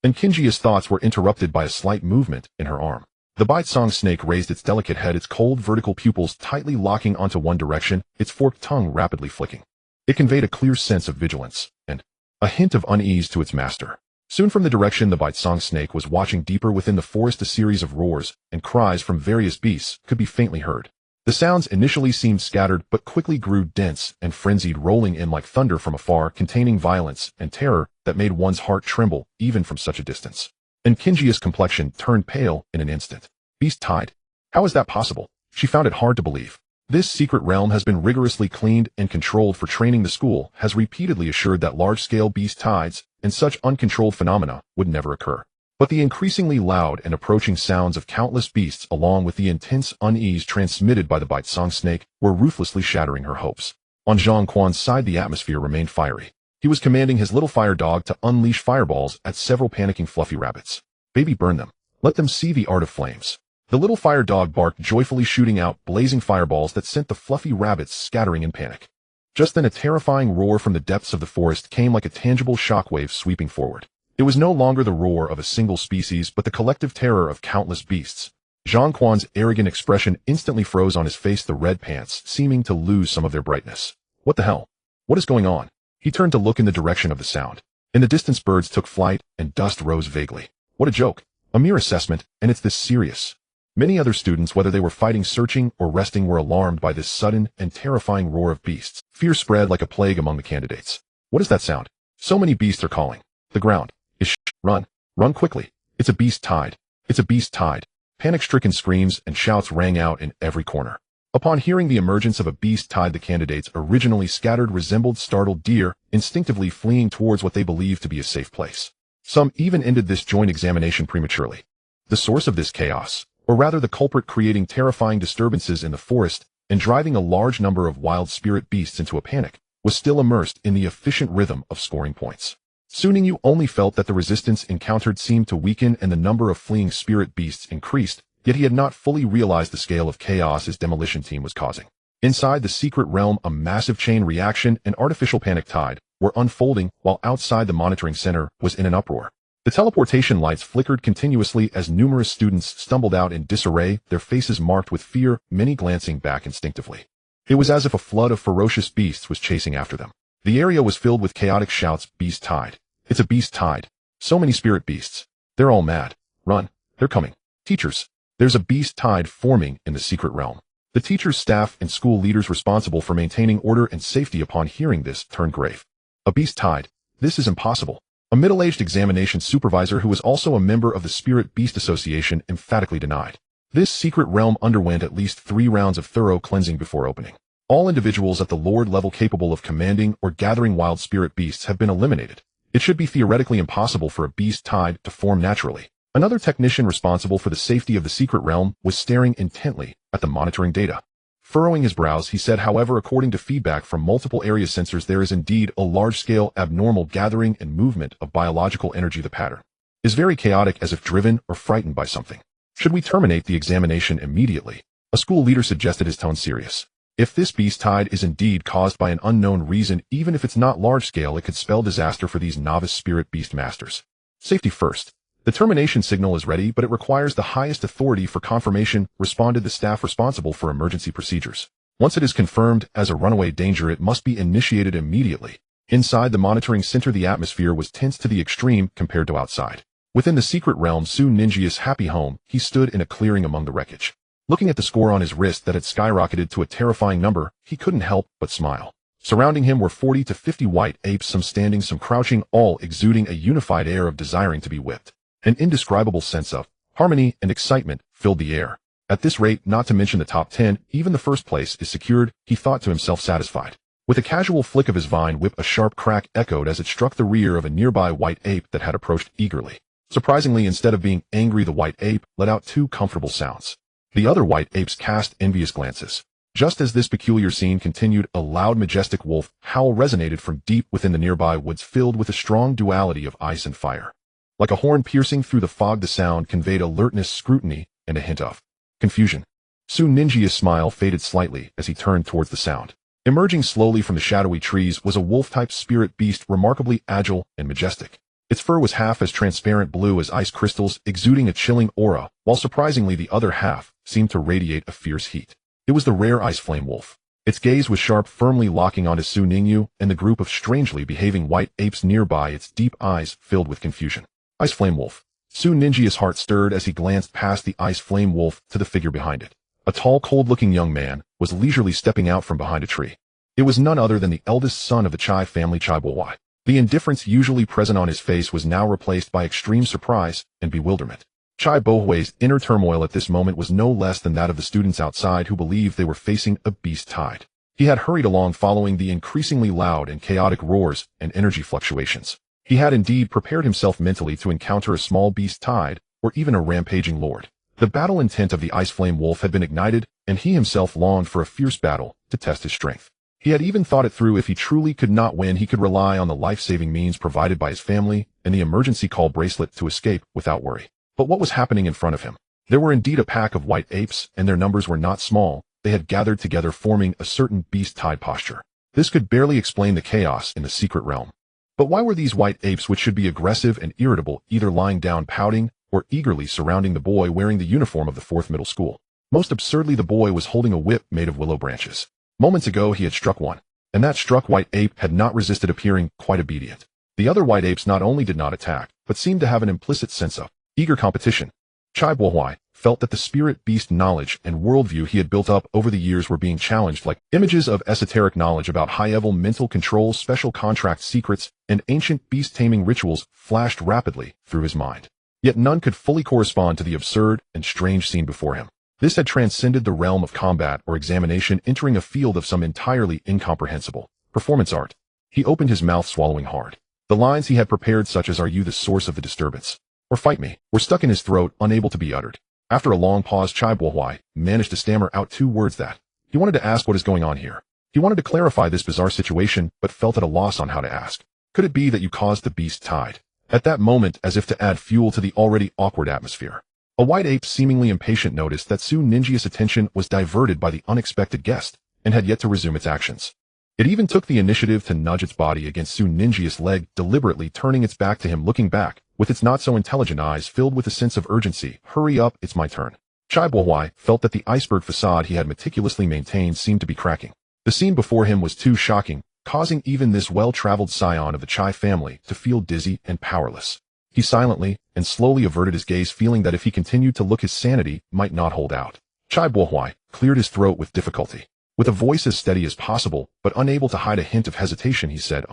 A: Nkinjia's thoughts were interrupted by a slight movement in her arm. The bite-song snake raised its delicate head, its cold vertical pupils tightly locking onto one direction, its forked tongue rapidly flicking. It conveyed a clear sense of vigilance and a hint of unease to its master. Soon from the direction the bite-song snake was watching deeper within the forest, a series of roars and cries from various beasts could be faintly heard. The sounds initially seemed scattered but quickly grew dense and frenzied, rolling in like thunder from afar, containing violence and terror that made one's heart tremble even from such a distance. Nkinjia's complexion turned pale in an instant. Beast tide? How is that possible? She found it hard to believe. This secret realm has been rigorously cleaned and controlled for training. The school has repeatedly assured that large-scale beast tides and such uncontrolled phenomena would never occur. But the increasingly loud and approaching sounds of countless beasts along with the intense unease transmitted by the bite-song snake were ruthlessly shattering her hopes. On Zhang Quan's side, the atmosphere remained fiery. He was commanding his little fire dog to unleash fireballs at several panicking fluffy rabbits. Baby, burn them. Let them see the art of flames. The little fire dog barked joyfully, shooting out blazing fireballs that sent the fluffy rabbits scattering in panic. Just then a terrifying roar from the depths of the forest came like a tangible shockwave sweeping forward. It was no longer the roar of a single species but the collective terror of countless beasts. Zhang Quan's arrogant expression instantly froze on his face, the red pants seeming to lose some of their brightness. What the hell? What is going on? He turned to look in the direction of the sound. In the distance, birds took flight and dust rose vaguely. What a joke. A mere assessment, and it's this serious. Many other students, whether they were fighting, searching, or resting, were alarmed by this sudden and terrifying roar of beasts. Fear spread like a plague among the candidates. What is that sound? So many beasts are calling. The ground is run. Run quickly. It's a beast tide. It's a beast tide. Panic-stricken screams and shouts rang out in every corner. Upon hearing the emergence of a beast tide, the candidates, originally scattered, resembled startled deer, instinctively fleeing towards what they believed to be a safe place. Some even ended this joint examination prematurely. The source of this chaos, or rather the culprit creating terrifying disturbances in the forest and driving a large number of wild spirit beasts into a panic, was still immersed in the efficient rhythm of scoring points. Soon Ningyu only felt that the resistance encountered seemed to weaken and the number of fleeing spirit beasts increased, yet he had not fully realized the scale of chaos his demolition team was causing. Inside the secret realm, a massive chain reaction and artificial panic tide were unfolding, while outside the monitoring center was in an uproar. The teleportation lights flickered continuously as numerous students stumbled out in disarray, their faces marked with fear, many glancing back instinctively. It was as if a flood of ferocious beasts was chasing after them. The area was filled with chaotic shouts. Beast tide. It's a beast tide. So many spirit beasts. They're all mad. Run. They're coming. Teachers. There's a beast tide forming in the secret realm. The teachers, staff, and school leaders responsible for maintaining order and safety upon hearing this turned grave. A beast tide. This is impossible. A middle-aged examination supervisor who was also a member of the Spirit Beast Association emphatically denied. This secret realm underwent at least 3 rounds of thorough cleansing before opening. All individuals at the Lord level capable of commanding or gathering wild spirit beasts have been eliminated. It should be theoretically impossible for a beast tide to form naturally. Another technician responsible for the safety of the secret realm was staring intently at the monitoring data. Furrowing his brows, he said, however, according to feedback from multiple area sensors, there is indeed a large-scale abnormal gathering and movement of biological energy. The pattern is very chaotic, as if driven or frightened by something. Should we terminate the examination immediately? A school leader suggested, his tone serious. If this beast tide is indeed caused by an unknown reason, even if it's not large-scale, it could spell disaster for these novice spirit beast masters. Safety first. The termination signal is ready, but it requires the highest authority for confirmation, responded the staff responsible for emergency procedures. Once it is confirmed as a runaway danger, it must be initiated immediately. Inside the monitoring center, the atmosphere was tense to the extreme compared to outside. Within the secret realm, Su Ninjia's happy home, he stood in a clearing among the wreckage. Looking at the score on his wrist that had skyrocketed to a terrifying number, he couldn't help but smile. Surrounding him were 40 to 50 white apes, some standing, some crouching, all exuding a unified air of desiring to be whipped. An indescribable sense of harmony and excitement filled the air. At this rate, not to mention the top 10, even the first place is secured, he thought to himself, satisfied. With a casual flick of his vine whip, a sharp crack echoed as it struck the rear of a nearby white ape that had approached eagerly. Surprisingly, instead of being angry, the white ape let out 2 comfortable sounds. The other white apes cast envious glances. Just as this peculiar scene continued, a loud, majestic wolf howl resonated from deep within the nearby woods, filled with a strong duality of ice and fire. Like a horn piercing through the fog, the sound conveyed alertness, scrutiny, and a hint of confusion. Su Ninjia's smile faded slightly as he turned towards the sound. Emerging slowly from the shadowy trees was a wolf-type spirit beast, remarkably agile and majestic. Its fur was half as transparent blue as ice crystals, exuding a chilling aura, while surprisingly the other half seemed to radiate a fierce heat. It was the rare ice flame wolf. Its gaze was sharp, firmly locking onto Su Ningyu and the group of strangely behaving white apes nearby, its deep eyes filled with confusion. Ice flame wolf. Su Ninjia's heart stirred as he glanced past the ice flame wolf to the figure behind it. A tall, cold-looking young man was leisurely stepping out from behind a tree. It was none other than the eldest son of the Chai family, Chai Bo-wai. The indifference usually present on his face was now replaced by extreme surprise and bewilderment. Chai Bohui's inner turmoil at this moment was no less than that of the students outside who believed they were facing a beast tide. He had hurried along following the increasingly loud and chaotic roars and energy fluctuations. He had indeed prepared himself mentally to encounter a small beast tide, or even a rampaging lord. The battle intent of the Ice Flame Wolf had been ignited, and he himself longed for a fierce battle to test his strength. He had even thought it through. If he truly could not win, he could rely on the life-saving means provided by his family and the emergency call bracelet to escape without worry. But what was happening in front of him? There were indeed a pack of white apes, and their numbers were not small. They had gathered together, forming a certain beast tide posture. This could barely explain the chaos in the secret realm. But why were these white apes, which should be aggressive and irritable, either lying down pouting or eagerly surrounding the boy wearing the uniform of the 4th middle school? Most absurdly, the boy was holding a whip made of willow branches. Moments ago he had struck one, and that struck white ape had not resisted, appearing quite obedient. The other white apes not only did not attack, but seemed to have an implicit sense of eager competition. Chai Bohui felt that the spirit beast knowledge and worldview he had built up over the years were being challenged, like images of esoteric knowledge about high-level mental control, special contract secrets, and ancient beast-taming rituals flashed rapidly through his mind. Yet none could fully correspond to the absurd and strange scene before him. This had transcended the realm of combat or examination, entering a field of some entirely incomprehensible performance art. He opened his mouth, swallowing hard. The lines he had prepared, such as "Are you the source of the disturbance?" or "Fight me," were stuck in his throat, unable to be uttered. After a long pause, Chai Bohui managed to stammer out 2 words that he wanted to ask. What is going on here? He wanted to clarify this bizarre situation, but felt at a loss on how to ask. Could it be that you caused the beast tide? At that moment, as if to add fuel to the already awkward atmosphere, a white ape, seemingly impatient, noticed that Su Ninjia's attention was diverted by the unexpected guest and had yet to resume its actions. It even took the initiative to nudge its body against Su Ninjia's leg, deliberately turning its back to him, looking back with its not-so-intelligent eyes filled with a sense of urgency. "Hurry up, it's my turn." Chai Bohui felt that the iceberg facade he had meticulously maintained seemed to be cracking. The scene before him was too shocking, causing even this well-traveled scion of the Chai family to feel dizzy and powerless. He silently and slowly averted his gaze, feeling that if he continued to look, his sanity might not hold out. Chai Bohui cleared his throat with difficulty. With a voice as steady as possible, but unable to hide a hint of hesitation, he said,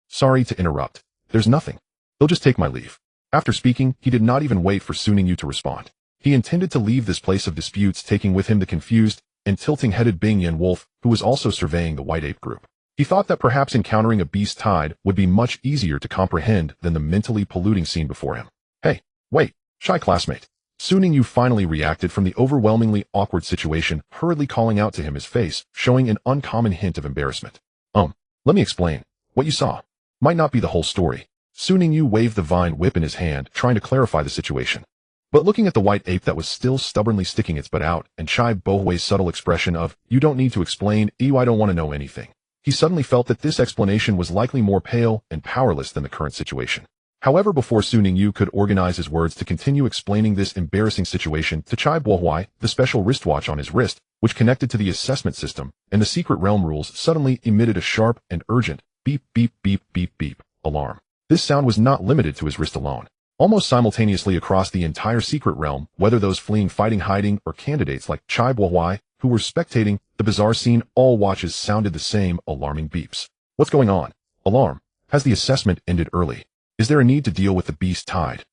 A: "Sorry to interrupt. There's nothing. They'll just take my leave." After speaking, he did not even wait for Su Ningyu to respond. He intended to leave this place of disputes, taking with him the confused and tilting-headed Bingyan wolf, who was also surveying the white ape group. He thought that perhaps encountering a beast tide would be much easier to comprehend than the mentally polluting scene before him. "Hey, wait, shy classmate." Su Ningyu finally reacted from the overwhelmingly awkward situation, hurriedly calling out to him, his face showing an uncommon hint of embarrassment. Let me explain. What you saw might not be the whole story." Su Ningyu waved the vine whip in his hand, trying to clarify the situation. But looking at the white ape that was still stubbornly sticking its butt out, and Chai Bohui's subtle expression of, "You don't need to explain, I don't want to know anything," he suddenly felt that this explanation was likely more pale and powerless than the current situation. However, before Su Ningyu could organize his words to continue explaining this embarrassing situation to Chai Bohui, the special wristwatch on his wrist, which connected to the assessment system and the secret realm rules, suddenly emitted a sharp and urgent beep, beep, beep, beep, beep alarm. This sound was not limited to his wrist alone. Almost simultaneously across the entire secret realm, whether those fleeing, fighting, hiding, or candidates like Chai Bohui, who were spectating the bizarre scene, all watches sounded the same alarming beeps. "What's going on? Alarm. Has the assessment ended early? Is there a need to deal with the beast tide?"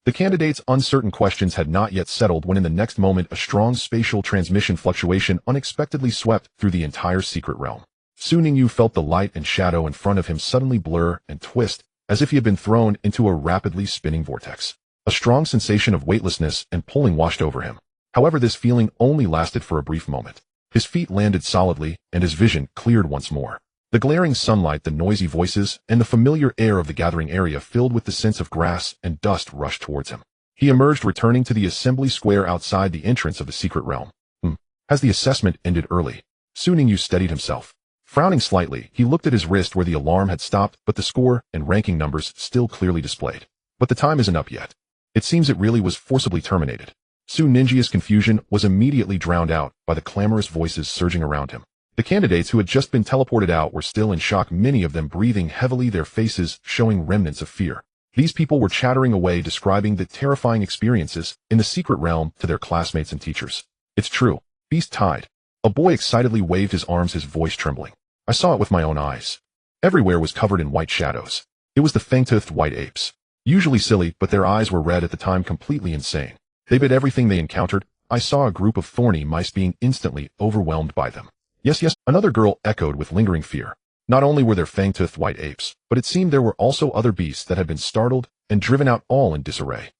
A: The candidates' uncertain questions had not yet settled when in the next moment a strong spatial transmission fluctuation unexpectedly swept through the entire secret realm. Su Ningyu felt the light and shadow in front of him suddenly blur and twist, as if he had been thrown into a rapidly spinning vortex. A strong sensation of weightlessness and pulling washed over him. However, this feeling only lasted for a brief moment. His feet landed solidly, and his vision cleared once more. The glaring sunlight, the noisy voices, and the familiar air of the gathering area filled with the sense of grass and dust rushed towards him. He emerged, returning to the assembly square outside the entrance of the secret realm. Has the assessment ended early? Su Ningyu steadied himself. Frowning slightly, he looked at his wrist where the alarm had stopped, but the score and ranking numbers still clearly displayed. But the time isn't up yet. It seems it really was forcibly terminated. Su Ninjia's confusion was immediately drowned out by the clamorous voices surging around him. The candidates who had just been teleported out were still in shock, many of them breathing heavily, their faces showing remnants of fear. These people were chattering away, describing the terrifying experiences in the secret realm to their classmates and teachers. "It's true. Beast tide." A boy excitedly waved his arms, his voice trembling. "I saw it with my own eyes." Everywhere was covered in white shadows. It was the fang-toothed white apes. Usually silly, but their eyes were red at the time, completely insane. They bit everything they encountered. I saw a group of thorny mice being instantly overwhelmed by them. Yes, yes, another girl echoed with lingering fear. Not only were there fang-toothed white apes, but it seemed there were also other beasts that had been startled and driven out, all in disarray.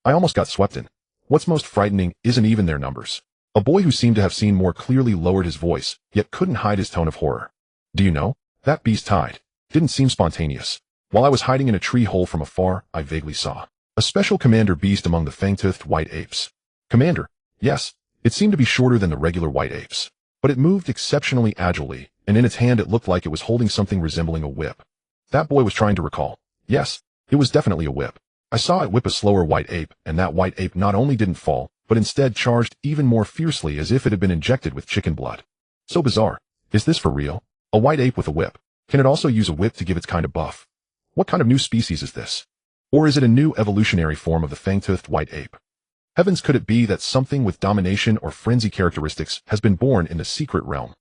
A: I almost got swept in. What's most frightening isn't even their numbers. A boy who seemed to have seen more clearly lowered his voice, yet couldn't hide his tone of horror. Do you know? That beast tide didn't seem spontaneous. While I was hiding in a tree hole from afar, I vaguely saw a special commander beast among the fang-toothed white apes. Commander? Yes. It seemed to be shorter than the regular white apes, but it moved exceptionally agilely, and in its hand it looked like it was holding something resembling a whip. That boy was trying to recall. Yes, it was definitely a whip. I saw it whip a slower white ape, and that white ape not only didn't fall, but instead charged even more fiercely as if it had been injected with chicken blood. So bizarre. Is this for real? A white ape with a whip. Can it also use a whip to give its kind a buff? What kind of new species is this? Or is it a new evolutionary form of the fang-toothed white ape? Heavens, could it be that something with domination or frenzy characteristics has been born in the secret realm?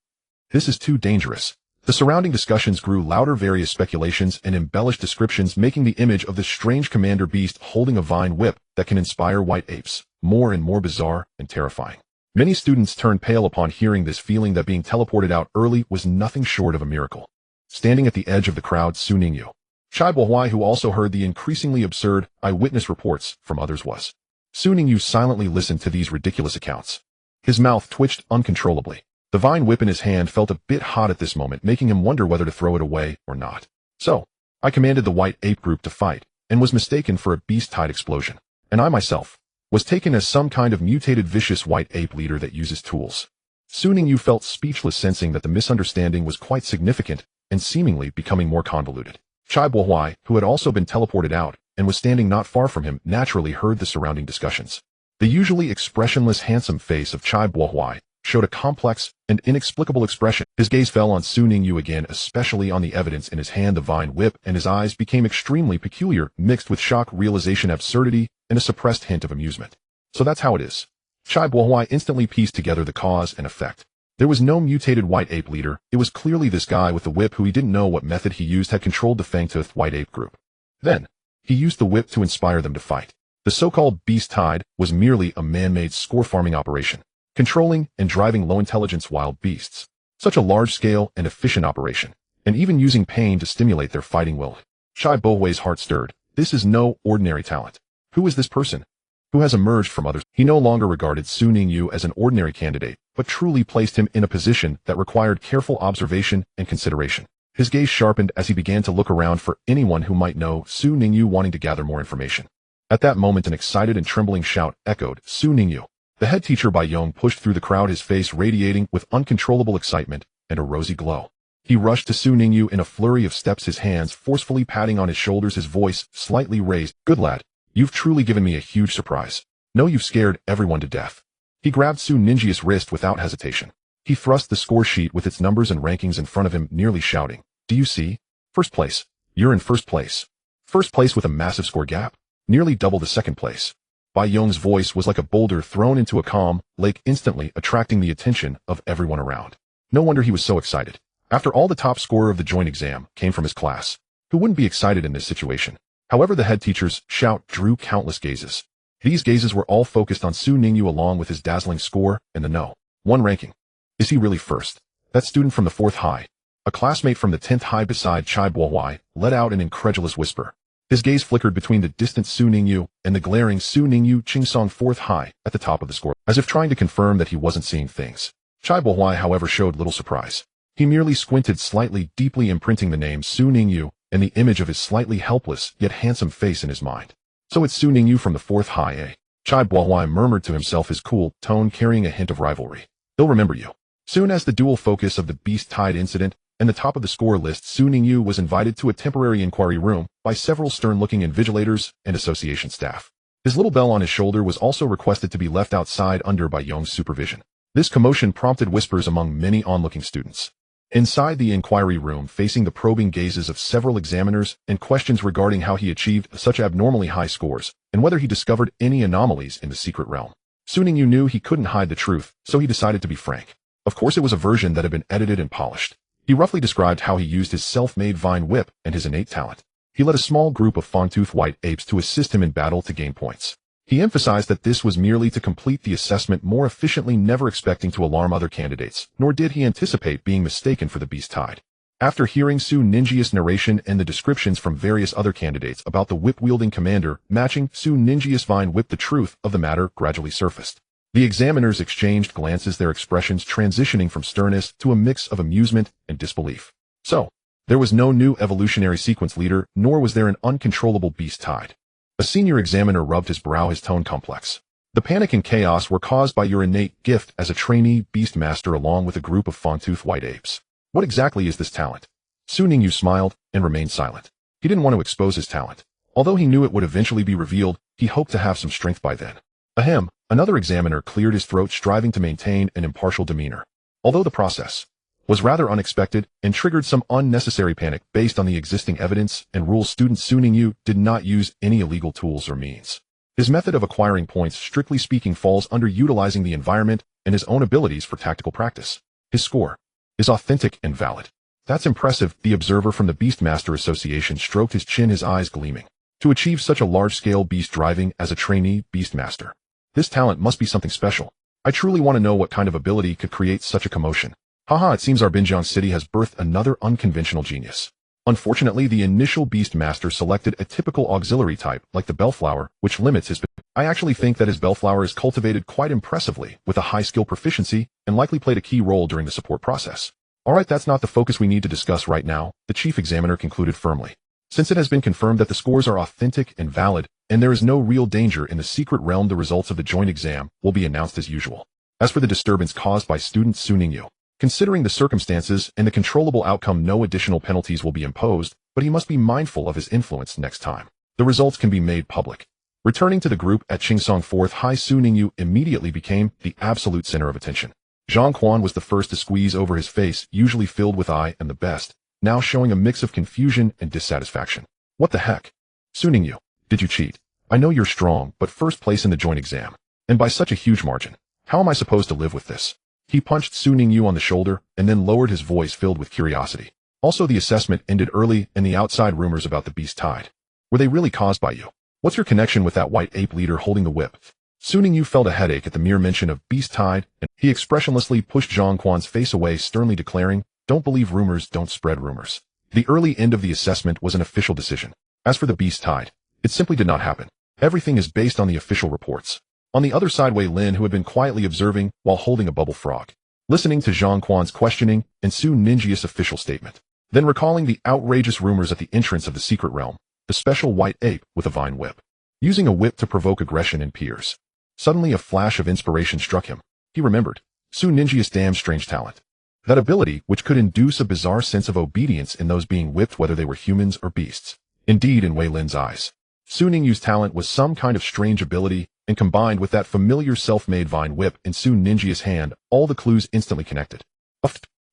A: This is too dangerous. The surrounding discussions grew louder, various speculations and embellished descriptions making the image of this strange commander beast holding a vine whip that can inspire white apes more and more bizarre and terrifying. Many students turned pale upon hearing this, feeling that being teleported out early was nothing short of a miracle. Standing at the edge of the crowd, Ningyu, Chai Bohuai, who also heard the increasingly absurd eyewitness reports from others, was. Ningyu silently listened to these ridiculous accounts. His mouth twitched uncontrollably. The vine whip in his hand felt a bit hot at this moment, making him wonder whether to throw it away or not. So, I commanded the white ape group to fight, and was mistaken for a beast tide explosion. And I myself was taken as some kind of mutated vicious white ape leader that uses tools. Ningyu felt speechless, sensing that the misunderstanding was quite significant and seemingly becoming more convoluted. Chai Bohuai, who had also been teleported out and was standing not far from him, naturally heard the surrounding discussions. The usually expressionless, handsome face of Chai Bohuai showed a complex and inexplicable expression. His gaze fell on Ningyu again, especially on the evidence in his hand, the vine whip, and his eyes became extremely peculiar, mixed with shock, realization, absurdity, and a suppressed hint of amusement. So that's how it is. Chai Bohuai instantly pieced together the cause and effect. There was no mutated white ape leader. It was clearly this guy with the whip, who he didn't know what method he used had controlled the fang-toothed white ape group. Then, he used the whip to inspire them to fight. The so-called beast tide was merely a man-made score farming operation, controlling and driving low-intelligence wild beasts. Such a large-scale and efficient operation, and even using pain to stimulate their fighting will. Chai Bohuai's heart stirred. This is no ordinary talent. Who is this person who has emerged from others? He no longer regarded Ningyu as an ordinary candidate, but truly placed him in a position that required careful observation and consideration. His gaze sharpened as he began to look around for anyone who might know Ningyu, wanting to gather more information. At that moment, an excited and trembling shout echoed, Ningyu. The head teacher Bai Yong pushed through the crowd, his face radiating with uncontrollable excitement and a rosy glow. He rushed to Ningyu in a flurry of steps, his hands forcefully patting on his shoulders, his voice slightly raised. Good lad, you've truly given me a huge surprise. No, you've scared everyone to death. He grabbed Ninju's wrist without hesitation. He thrust the score sheet with its numbers and rankings in front of him, nearly shouting, Do you see? First place. You're in first place. First place with a massive score gap. Nearly double the second place. Bai Yong's voice was like a boulder thrown into a calm lake, instantly attracting the attention of everyone around. No wonder he was so excited. After all, the top scorer of the joint exam came from his class. Who wouldn't be excited in this situation? However, the head teacher's shout drew countless gazes. These gazes were all focused on Ningyu, along with his dazzling score and the No. 1 ranking. Is he really first? That student from the 4th high, a classmate from the 10th high beside Chai Bohuai, let out an incredulous whisper. His gaze flickered between the distant Ningyu and the glaring Ningyu Chingsong 4th high at the top of the score, as if trying to confirm that he wasn't seeing things. Chai Bohuai, however, showed little surprise. He merely squinted slightly, deeply imprinting the name Ningyu and the image of his slightly helpless yet handsome face in his mind. So it's Ningyu from the 4th high, eh? Chai Bohuai murmured to himself, his cool tone carrying a hint of rivalry. He'll remember you. Soon as the dual focus of the Beast Tide incident and the top of the score list, Ningyu was invited to a temporary inquiry room by several stern-looking invigilators and association staff. His little bell on his shoulder was also requested to be left outside under Bai Yong's supervision. This commotion prompted whispers among many onlooking students. Inside the inquiry room, facing the probing gazes of several examiners and questions regarding how he achieved such abnormally high scores and whether he discovered any anomalies in the secret realm. Ningyu knew he couldn't hide the truth, so he decided to be frank. Of course, it was a version that had been edited and polished. He roughly described how he used his self-made vine whip and his innate talent. He led a small group of fang-toothed white apes to assist him in battle to gain points. He emphasized that this was merely to complete the assessment more efficiently, never expecting to alarm other candidates, nor did he anticipate being mistaken for the Beast Tide. After hearing Su Ninjia's narration and the descriptions from various other candidates about the whip-wielding commander matching Su Ninjia's vine whip, the truth of the matter gradually surfaced. The examiners exchanged glances, their expressions transitioning from sternness to a mix of amusement and disbelief. So, there was no new evolutionary sequence leader, nor was there an uncontrollable Beast Tide. A senior examiner rubbed his brow, his tone complex. The panic and chaos were caused by your innate gift as a trainee beast master along with a group of fawn-toothed white apes. What exactly is this talent? Su Ningyu smiled and remained silent. He didn't want to expose his talent. Although he knew it would eventually be revealed, he hoped to have some strength by then. Ahem, another examiner cleared his throat, striving to maintain an impartial demeanor. Although the process was rather unexpected and triggered some unnecessary panic based on the existing evidence and rules, student Su Ningyu did not use any illegal tools or means. His method of acquiring points, strictly speaking, falls under utilizing the environment and his own abilities for tactical practice. His score is authentic and valid. That's impressive. The observer from the Beastmaster Association stroked his chin, his eyes gleaming. To achieve such a large-scale beast driving as a trainee Beastmaster, this talent must be something special. I truly want to know what kind of ability could create such a commotion. Haha, it seems our Binjiang city has birthed another unconventional genius. Unfortunately, the initial Beastmaster selected a typical auxiliary type, like the Bellflower, which limits his... I actually think that his Bellflower is cultivated quite impressively, with a high skill proficiency, and likely played a key role during the support process. Alright, that's not the focus we need to discuss right now, the chief examiner concluded firmly. Since it has been confirmed that the scores are authentic and valid, and there is no real danger in the secret realm, the results of the joint exam will be announced as usual. As for the disturbance caused by student Su Ningyu, considering the circumstances and the controllable outcome, no additional penalties will be imposed, but he must be mindful of his influence next time. The results can be made public. Returning to the group at Qingsong 4th High, Su Ningyu immediately became the absolute center of attention. Zhang Quan was the first to squeeze over, his face, usually filled with I am the best, now showing a mix of confusion and dissatisfaction. What the heck? Su Ningyu, did you cheat? I know you're strong, but first place in the joint exam. And by such a huge margin. How am I supposed to live with this? He punched Su Ningyu on the shoulder and then lowered his voice, filled with curiosity. Also, the assessment ended early, and the outside rumors about the Beast Tide, were they really caused by you? What's your connection with that white ape leader holding the whip? Su Ningyu felt a headache at the mere mention of Beast Tide, and he expressionlessly pushed Zhang Quan's face away, sternly declaring, "Don't believe rumors, don't spread rumors." The early end of the assessment was an official decision. As for the Beast Tide, it simply did not happen. Everything is based on the official reports. On the other side, Wei Lin, who had been quietly observing while holding a bubble frog, listening to Zhang Quan's questioning and Su Ninjia's official statement, then recalling the outrageous rumors at the entrance of the secret realm, the special white ape with a vine whip, using a whip to provoke aggression in peers. Suddenly a flash of inspiration struck him. He remembered Su Ninjia's damn strange talent. That ability which could induce a bizarre sense of obedience in those being whipped, whether they were humans or beasts. Indeed, in Wei Lin's eyes, Su Ningyu's talent was some kind of strange ability, and combined with that familiar self-made vine whip in Su Ninjia's hand, all the clues instantly connected.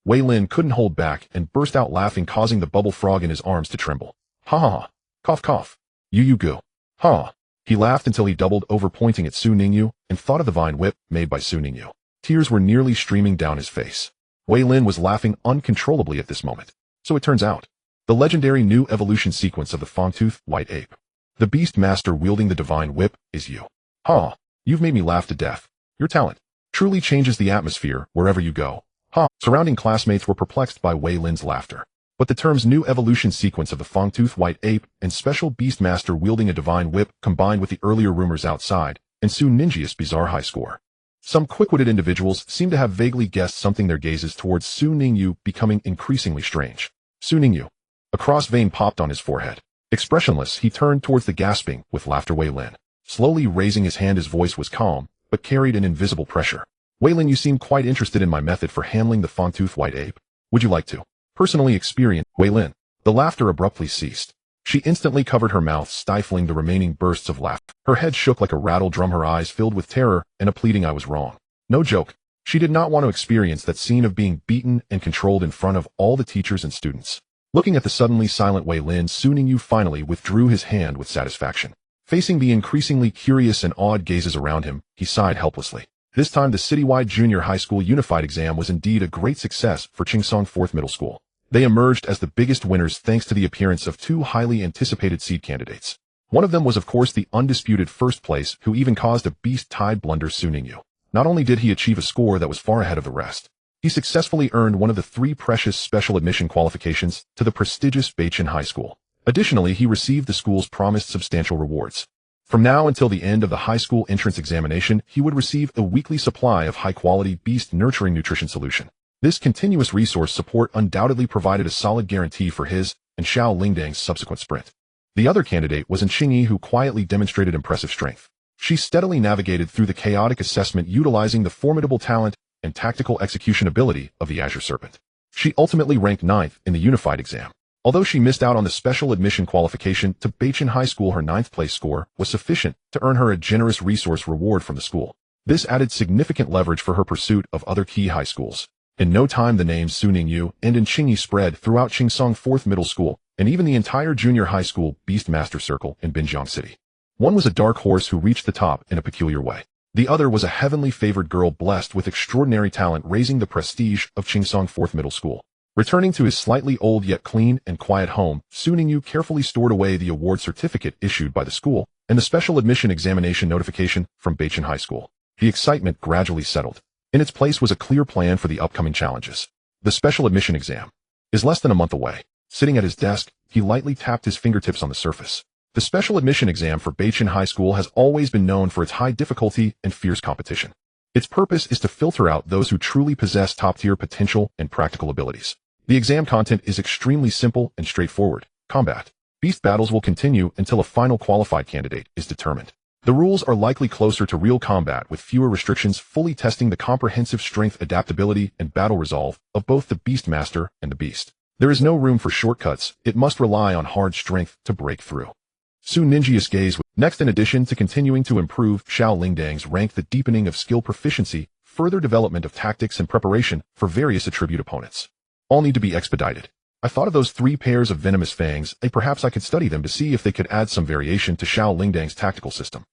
A: Wei Lin couldn't hold back and burst out laughing, causing the bubble frog in his arms to tremble. Ha ha ha. Cough cough. You goo. Ha. He laughed until he doubled over, pointing at Su Ningyu, and thought of the vine whip made by Su Ningyu. Tears were nearly streaming down his face. Wei Lin was laughing uncontrollably at this moment. So it turns out, the legendary new evolution sequence of the fawn-toothed white ape, the beast master wielding the divine whip, is you. Ha! You've made me laugh to death. Your talent truly changes the atmosphere wherever you go. Ha! Surrounding classmates were perplexed by Wei Lin's laughter. But the terms new evolution sequence of the fawn-toothed white ape and special beast master wielding a divine whip, combined with the earlier rumors outside, and Su Ninjia's bizarre high score. Some quick-witted individuals seemed to have vaguely guessed something, their gazes towards Su Ningyu becoming increasingly strange. Su Ningyu. A cross vein popped on his forehead. Expressionless, he turned towards the gasping with laughter Wei Lin. Slowly raising his hand, his voice was calm, but carried an invisible pressure. Wei Lin, you seem quite interested in my method for handling the fawn-toothed white ape. Would you like to personally experience? Wei Lin. The laughter abruptly ceased. She instantly covered her mouth, stifling the remaining bursts of laughter. Her head shook like a rattle drum, her eyes filled with terror and a pleading I was wrong. No joke. She did not want to experience that scene of being beaten and controlled in front of all the teachers and students. Looking at the suddenly silent Wei Lin, Su Ningyu finally withdrew his hand with satisfaction. Facing the increasingly curious and awed gazes around him, he sighed helplessly. This time the citywide junior high school unified exam was indeed a great success for Qingsong 4th Middle School. They emerged as the biggest winners thanks to the appearance of two highly anticipated seed candidates. One of them was of course the undisputed first place who even caused a beast-tied blunder Su Ningyu. Not only did he achieve a score that was far ahead of the rest, he successfully earned one of the 3 precious special admission qualifications to the prestigious Beichin High School. Additionally, he received the school's promised substantial rewards. From now until the end of the high school entrance examination, he would receive a weekly supply of high-quality beast-nurturing nutrition solution. This continuous resource support undoubtedly provided a solid guarantee for his and Xiao Lingdang's subsequent sprint. The other candidate was Qingyi, who quietly demonstrated impressive strength. She steadily navigated through the chaotic assessment utilizing the formidable talent and tactical execution ability of the Azure Serpent. She ultimately ranked 9th in the unified exam. Although she missed out on the special admission qualification to Beichin High School, her 9th place score was sufficient to earn her a generous resource reward from the school. This added significant leverage for her pursuit of other key high schools. In no time, the names Su Ningyu and Qingyi spread throughout Qingsong 4th Middle School and even the entire junior high school Beast Master Circle in Binjiang City. One was a dark horse who reached the top in a peculiar way. The other was a heavenly favored girl blessed with extraordinary talent, raising the prestige of Qingsong 4th Middle School. Returning to his slightly old yet clean and quiet home, Su Ningyu carefully stored away the award certificate issued by the school and the special admission examination notification from Beichin High School. The excitement gradually settled. In its place was a clear plan for the upcoming challenges. The special admission exam is less than a month away. Sitting at his desk, he lightly tapped his fingertips on the surface. The special admission exam for Beichin High School has always been known for its high difficulty and fierce competition. Its purpose is to filter out those who truly possess top-tier potential and practical abilities. The exam content is extremely simple and straightforward. Combat. Beast battles will continue until a final qualified candidate is determined. The rules are likely closer to real combat with fewer restrictions, fully testing the comprehensive strength, adaptability, and battle resolve of both the Beast Master and the Beast. There is no room for shortcuts. It must rely on hard strength to break through. Su Ningyi's gaze. Next, in addition to continuing to improve Xiao Lingdang's rank, the deepening of skill proficiency, further development of tactics and preparation for various attribute opponents. All need to be expedited. I thought of those 3 pairs of venomous fangs, and perhaps I could study them to see if they could add some variation to Xiao Lingdang's tactical system.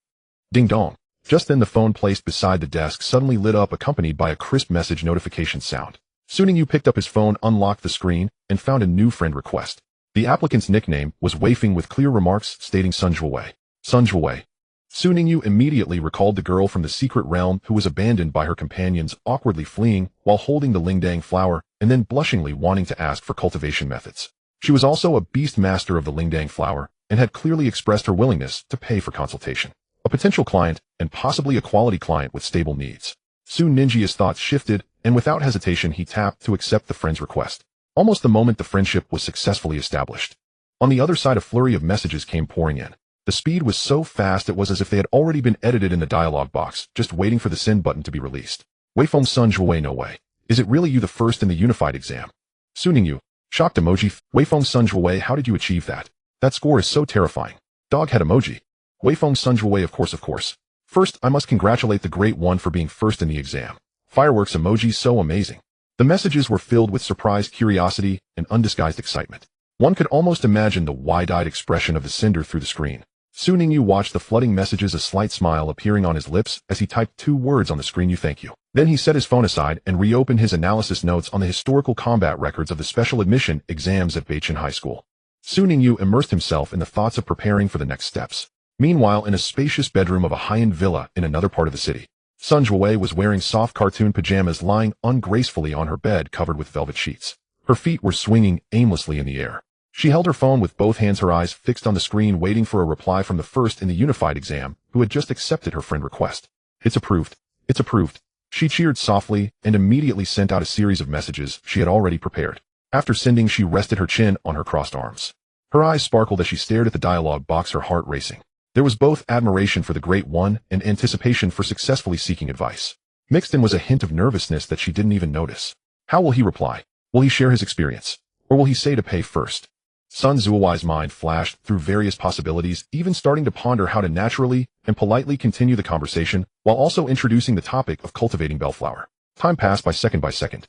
A: Ding dong. Just then the phone placed beside the desk suddenly lit up, accompanied by a crisp message notification sound. Su Ningyu picked up his phone, unlocked the screen, and found a new friend request. The applicant's nickname was Weifeng with clear remarks stating Sun Zhuwei. Sun Zhuwei. Su Ningyu immediately recalled the girl from the secret realm who was abandoned by her companions, awkwardly fleeing while holding the Lingdang flower and then blushingly wanting to ask for cultivation methods. She was also a beast master of the Lingdang flower and had clearly expressed her willingness to pay for consultation. A potential client and possibly a quality client with stable needs. Su Ningyi's thoughts shifted, and without hesitation he tapped to accept the friend's request. Almost the moment the friendship was successfully established. On the other side, a flurry of messages came pouring in. The speed was so fast it was as if they had already been edited in the dialog box, just waiting for the send button to be released. Weifeng Sun Zhuwei, no way. Is it really you, the first in the unified exam? Su Ningyu. Shocked emoji. Weifeng Sun Zhuwei, how did you achieve that? That score is so terrifying. Dog head emoji. Weifeng Sun Zhuwei, of course. First, I must congratulate the Great One for being first in the exam. Fireworks emoji, so amazing. The messages were filled with surprise, curiosity, and undisguised excitement. One could almost imagine the wide-eyed expression of the sender through the screen. Su Ningyu watched the flooding messages, a slight smile appearing on his lips as he typed 2 words on the screen: you, thank you. Then he set his phone aside and reopened his analysis notes on the historical combat records of the special admission exams at Beichin High School. Su Ningyu immersed himself in the thoughts of preparing for the next steps. Meanwhile, in a spacious bedroom of a high-end villa in another part of the city, Sun Zhuwei was wearing soft cartoon pajamas, lying ungracefully on her bed covered with velvet sheets. Her feet were swinging aimlessly in the air. She held her phone with both hands, her eyes fixed on the screen, waiting for a reply from the first in the unified exam, who had just accepted her friend request. It's approved. It's approved. She cheered softly and immediately sent out a series of messages she had already prepared. After sending, she rested her chin on her crossed arms. Her eyes sparkled as she stared at the dialogue box, her heart racing. There was both admiration for the Great One and anticipation for successfully seeking advice. Mixed in was a hint of nervousness that she didn't even notice. How will he reply? Will he share his experience? Or will he say to pay first? Sun Zhuwei's mind flashed through various possibilities, even starting to ponder how to naturally and politely continue the conversation while also introducing the topic of cultivating bellflower. Time passed by second.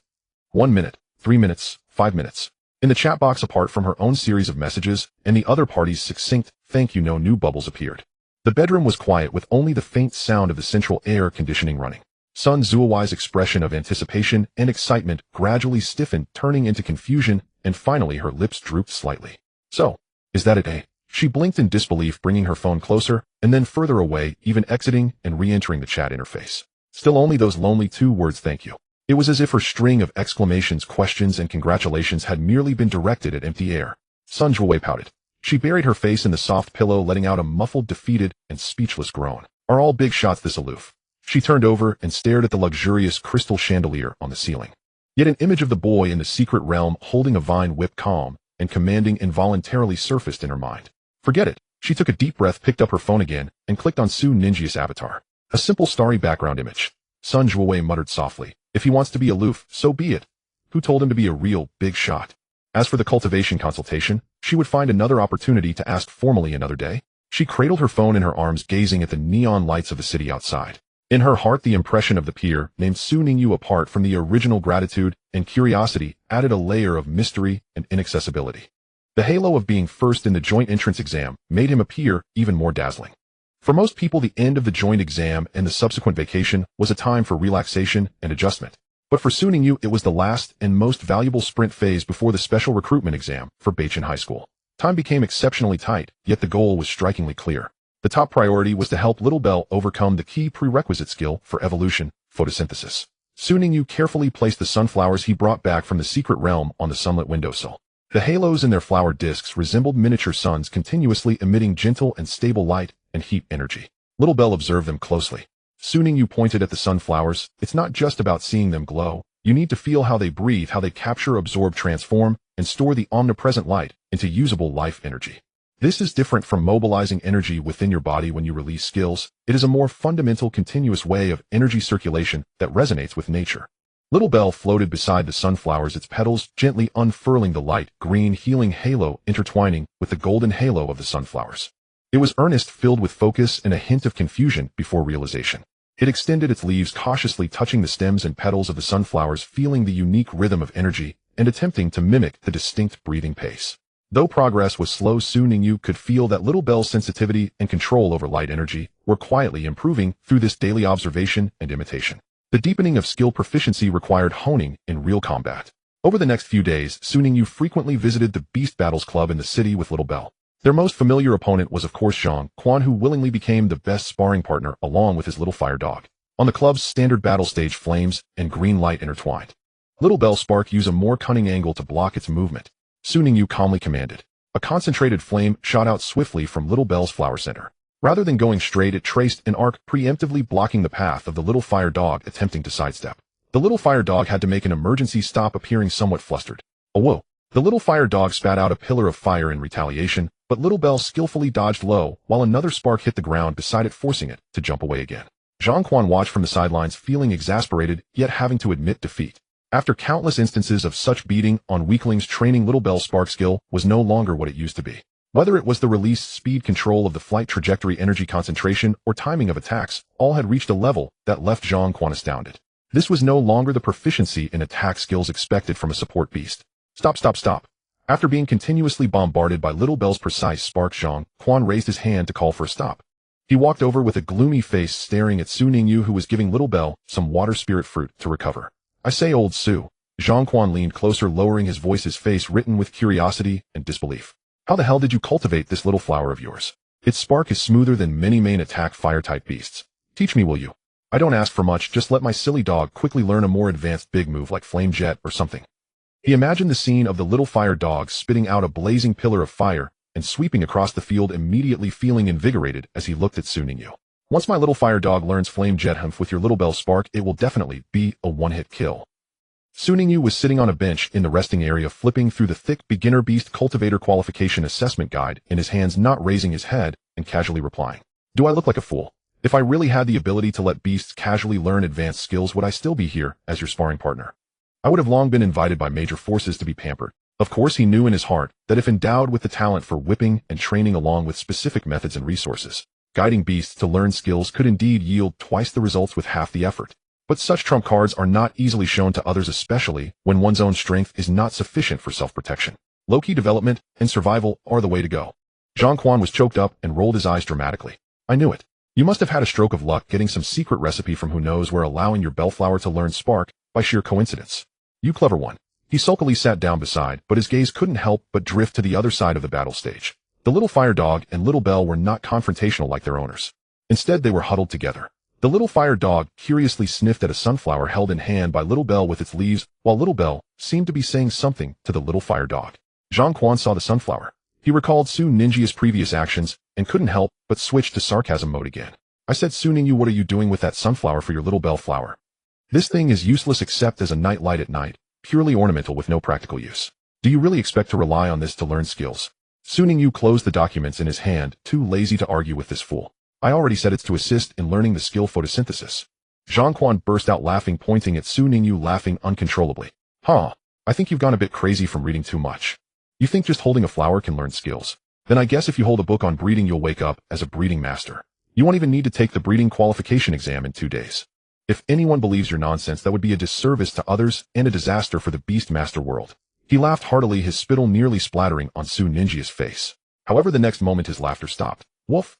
A: 1 minute, 3 minutes, 5 minutes. In the chat box, apart from her own series of messages and the other party's succinct "thank you," no new bubbles appeared. The bedroom was quiet, with only the faint sound of the central air conditioning running. Sun Zhuwei's expression of anticipation and excitement gradually stiffened, turning into confusion, and finally her lips drooped slightly. So, is that it, eh? She blinked in disbelief, bringing her phone closer, and then further away, even exiting and re-entering the chat interface. Still only those lonely 2 words, thank you. It was as if her string of exclamations, questions, and congratulations had merely been directed at empty air. Sun Zhuwei pouted. She buried her face in the soft pillow, letting out a muffled, defeated, and speechless groan. Are all big shots this aloof? She turned over and stared at the luxurious crystal chandelier on the ceiling. Yet an image of the boy in the secret realm holding a vine whip, calm and commanding, involuntarily surfaced in her mind. Forget it. She took a deep breath, picked up her phone again, and clicked on Su Ninjia's avatar. A simple starry background image. Sun Zhuwei muttered softly. If he wants to be aloof, so be it. Who told him to be a real big shot? As for the cultivation consultation, she would find another opportunity to ask formally another day. She cradled her phone in her arms, gazing at the neon lights of the city outside. In her heart, the impression of the peer named Su Ningyu, apart from the original gratitude and curiosity, added a layer of mystery and inaccessibility. The halo of being first in the joint entrance exam made him appear even more dazzling. For most people, the end of the joint exam and the subsequent vacation was a time for relaxation and adjustment. But for Su Ningyu, it was the last and most valuable sprint phase before the special recruitment exam for Beichin High School. Time became exceptionally tight, yet the goal was strikingly clear. The top priority was to help Little Bell overcome the key prerequisite skill for evolution, photosynthesis. Su Ningyu carefully placed the sunflowers he brought back from the secret realm on the sunlit windowsill. The halos in their flower discs resembled miniature suns, continuously emitting gentle and stable light and heat energy. Little Bell observed them closely. Su Ningyu pointed at the sunflowers. It's not just about seeing them glow. You need to feel how they breathe, how they capture, absorb, transform, and store the omnipresent light into usable life energy. This is different from mobilizing energy within your body when you release skills. It is a more fundamental, continuous way of energy circulation that resonates with nature. Little Bell floated beside the sunflowers, its petals gently unfurling, the light green healing halo intertwining with the golden halo of the sunflowers. It was earnest, filled with focus and a hint of confusion before realization. It extended its leaves, cautiously touching the stems and petals of the sunflowers, feeling the unique rhythm of energy and attempting to mimic the distinct breathing pace. Though progress was slow, Su Ningyu could feel that Little Bell's sensitivity and control over light energy were quietly improving through this daily observation and imitation. The deepening of skill proficiency required honing in real combat. Over the next few days, Su Ningyu frequently visited the Beast Battles Club in the city with Little Bell. Their most familiar opponent was of course Zhang Quan, who willingly became the best sparring partner along with his little fire dog. On the club's standard battle stage, flames and green light intertwined. Little Bell's spark used a more cunning angle to block its movement. Su Ningyu calmly commanded. A concentrated flame shot out swiftly from Little Bell's flower center. Rather than going straight, it traced an arc, preemptively blocking the path of the little fire dog attempting to sidestep. The little fire dog had to make an emergency stop, appearing somewhat flustered. Oh whoa! The little fire dog spat out a pillar of fire in retaliation, but Little Bell skillfully dodged low, while another spark hit the ground beside it, forcing it to jump away again. Zhang Quan watched from the sidelines, feeling exasperated, yet having to admit defeat. After countless instances of such beating on weaklings, training Little Bell's spark skill was no longer what it used to be. Whether it was the release, speed, control of the flight trajectory, energy concentration, or timing of attacks, all had reached a level that left Zhang Quan astounded. This was no longer the proficiency in attack skills expected from a support beast. Stop, stop, stop. After being continuously bombarded by Little Bell's precise spark, Zhang Quan raised his hand to call for a stop. He walked over with a gloomy face, staring at Su Ningyu, who was giving Little Bell some water spirit fruit to recover. I say, old Su. Zhang Quan leaned closer, lowering his voice, his face written with curiosity and disbelief. How the hell did you cultivate this little flower of yours? Its spark is smoother than many main attack fire-type beasts. Teach me, will you? I don't ask for much, just let my silly dog quickly learn a more advanced big move like Flame Jet or something. He imagined the scene of the little fire dog spitting out a blazing pillar of fire and sweeping across the field, immediately feeling invigorated as he looked at Su Ningyu. Once my little fire dog learns Flame Jet humph with your Little Bell spark, it will definitely be a one-hit kill. Su Ningyu was sitting on a bench in the resting area, flipping through the thick beginner beast cultivator qualification assessment guide in his hands, not raising his head and casually replying. Do I look like a fool? If I really had the ability to let beasts casually learn advanced skills, would I still be here as your sparring partner? I would have long been invited by major forces to be pampered. Of course, he knew in his heart that if endowed with the talent for whipping and training along with specific methods and resources, guiding beasts to learn skills could indeed yield twice the results with half the effort. But such trump cards are not easily shown to others, especially when one's own strength is not sufficient for self-protection. Low-key development and survival are the way to go. Zhang Quan was choked up and rolled his eyes dramatically. I knew it. You must have had a stroke of luck getting some secret recipe from who knows where, allowing your bellflower to learn spark by sheer coincidence. You clever one. He sulkily sat down beside, but his gaze couldn't help but drift to the other side of the battle stage. The little fire dog and little bell were not confrontational like their owners. Instead, they were huddled together. The little fire dog curiously sniffed at a sunflower held in hand by little bell with its leaves, while little bell seemed to be saying something to the little fire dog. Zhang Quan saw the sunflower. He recalled Su Ninjia's previous actions and couldn't help but switch to sarcasm mode again. I said, Su Ningyu, what are you doing with that sunflower for your little bell flower? This thing is useless except as a night light at night, purely ornamental with no practical use. Do you really expect to rely on this to learn skills? Su Ningyu closed the documents in his hand, too lazy to argue with this fool. I already said it's to assist in learning the skill photosynthesis. Zhang Quan burst out laughing, pointing at Su Ningyu, laughing uncontrollably. Huh, I think you've gone a bit crazy from reading too much. You think just holding a flower can learn skills? Then I guess if you hold a book on breeding you'll wake up as a breeding master. You won't even need to take the breeding qualification exam in 2 days. If anyone believes your nonsense, that would be a disservice to others and a disaster for the Beast Master world. He laughed heartily, his spittle nearly splattering on Su Ninjia's face. However, the next moment his laughter stopped. Woof!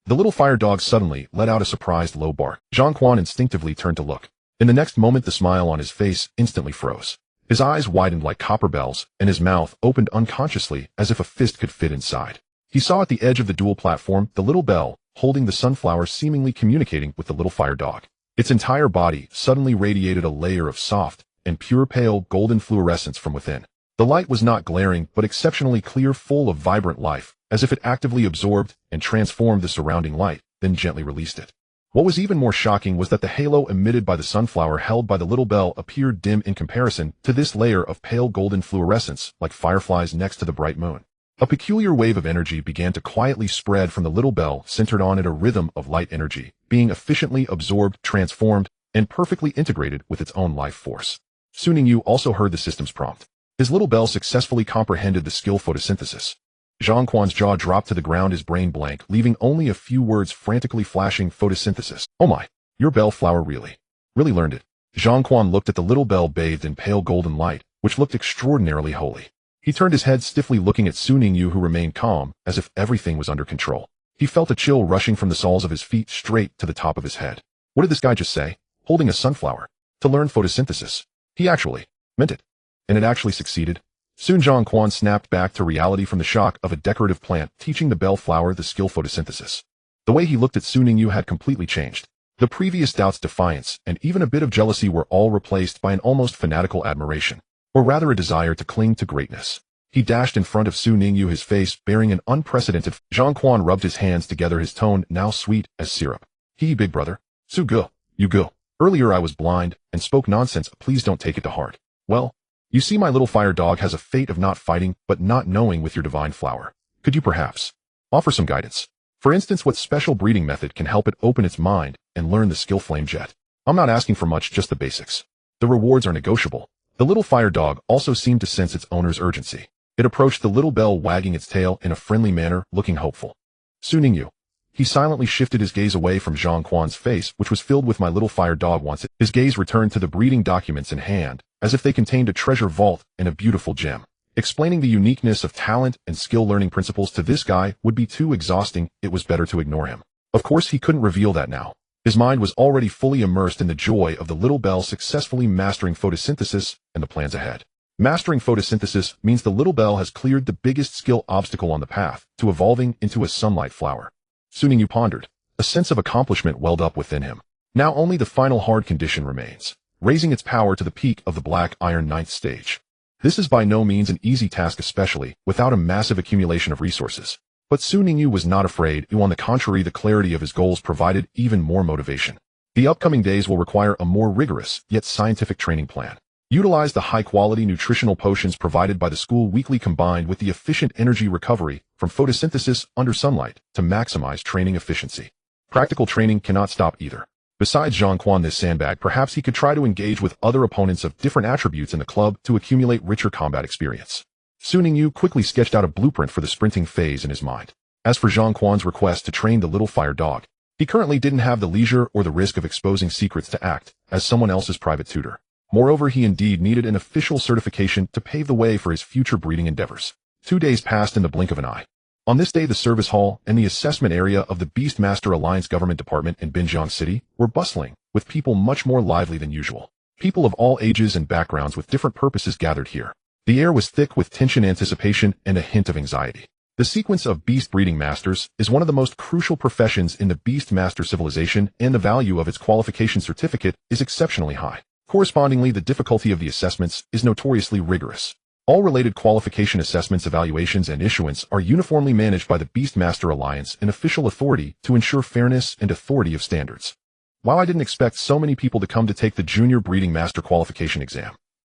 A: The little fire dog suddenly let out a surprised low bark. Zhang Quan instinctively turned to look. In the next moment the smile on his face instantly froze. His eyes widened like copper bells, and his mouth opened unconsciously as if a fist could fit inside. He saw at the edge of the dual platform the little bell, holding the sunflower, seemingly communicating with the little fire dog. Its entire body suddenly radiated a layer of soft and pure pale golden fluorescence from within. The light was not glaring, but exceptionally clear, full of vibrant life, as if it actively absorbed and transformed the surrounding light, then gently released it. What was even more shocking was that the halo emitted by the sunflower held by the little bell appeared dim in comparison to this layer of pale golden fluorescence, like fireflies next to the bright moon. A peculiar wave of energy began to quietly spread from the little bell, centered on it a rhythm of light energy, being efficiently absorbed, transformed, and perfectly integrated with its own life force. Su Ningyu also heard the system's prompt. His little bell successfully comprehended the skill photosynthesis. Zhang Quan's jaw dropped to the ground, his brain blank, leaving only a few words frantically flashing. Photosynthesis. Oh my, your bell flower really learned it. Zhang Quan looked at the little bell bathed in pale golden light, which looked extraordinarily holy. He turned his head stiffly, looking at Su Ningyu, who remained calm, as if everything was under control. He felt a chill rushing from the soles of his feet straight to the top of his head. What did this guy just say? Holding a sunflower to learn photosynthesis. He actually meant it. And it actually succeeded. Soon Zhang Quan snapped back to reality from the shock of a decorative plant teaching the bell flower the skill photosynthesis. The way he looked at Su Ningyu had completely changed. The previous doubts, defiance, and even a bit of jealousy were all replaced by an almost fanatical admiration, or rather a desire to cling to greatness. He dashed in front of Su Ningyu, his face bearing an unprecedented. Zhang Quan rubbed his hands together, his tone now sweet as syrup. Big brother. Su Gu, you go. Earlier I was blind and spoke nonsense. Please don't take it to heart. Well, you see, my little fire dog has a fate of not fighting but not knowing with your divine flower. Could you perhaps offer some guidance? For instance, what special breeding method can help it open its mind and learn the skill flame jet? I'm not asking for much, just the basics. The rewards are negotiable. The little fire dog also seemed to sense its owner's urgency. It approached the little bell, wagging its tail in a friendly manner, looking hopeful. Su Ningyu. He silently shifted his gaze away from Zhang Quan's face, which was filled with my little fire dog once. His gaze returned to the breeding documents in hand, as if they contained a treasure vault and a beautiful gem. Explaining the uniqueness of talent and skill learning principles to this guy would be too exhausting. It was better to ignore him. Of course, he couldn't reveal that now. His mind was already fully immersed in the joy of the little bell successfully mastering photosynthesis and the plans ahead. Mastering photosynthesis means the little bell has cleared the biggest skill obstacle on the path to evolving into a sunlight flower. Su Ningyu pondered. A sense of accomplishment welled up within him. Now only the final hard condition remains, raising its power to the peak of the Black Iron 9th stage. This is by no means an easy task, especially without a massive accumulation of resources. But Su Ningyu was not afraid. On the contrary, the clarity of his goals provided even more motivation. The upcoming days will require a more rigorous, yet scientific training plan. Utilize the high-quality nutritional potions provided by the school weekly, combined with the efficient energy recovery from photosynthesis under sunlight to maximize training efficiency. Practical training cannot stop either. Besides Zhang Quan, this sandbag, perhaps he could try to engage with other opponents of different attributes in the club to accumulate richer combat experience. Su Ningyu quickly sketched out a blueprint for the sprinting phase in his mind. As for Zhang Quan's request to train the little fire dog, he currently didn't have the leisure or the risk of exposing secrets to act as someone else's private tutor. Moreover, he indeed needed an official certification to pave the way for his future breeding endeavors. 2 days passed in the blink of an eye. On this day, the service hall and the assessment area of the Beastmaster Alliance Government Department in Binjiang City were bustling, with people much more lively than usual. People of all ages and backgrounds with different purposes gathered here. The air was thick with tension, anticipation, and a hint of anxiety. The sequence of beast breeding masters is one of the most crucial professions in the beast master civilization, and the value of its qualification certificate is exceptionally high. Correspondingly, the difficulty of the assessments is notoriously rigorous. All related qualification assessments, evaluations, and issuance are uniformly managed by the Beast Master Alliance, an official authority to ensure fairness and authority of standards. While I didn't expect so many people to come to take the Junior Breeding Master qualification exam,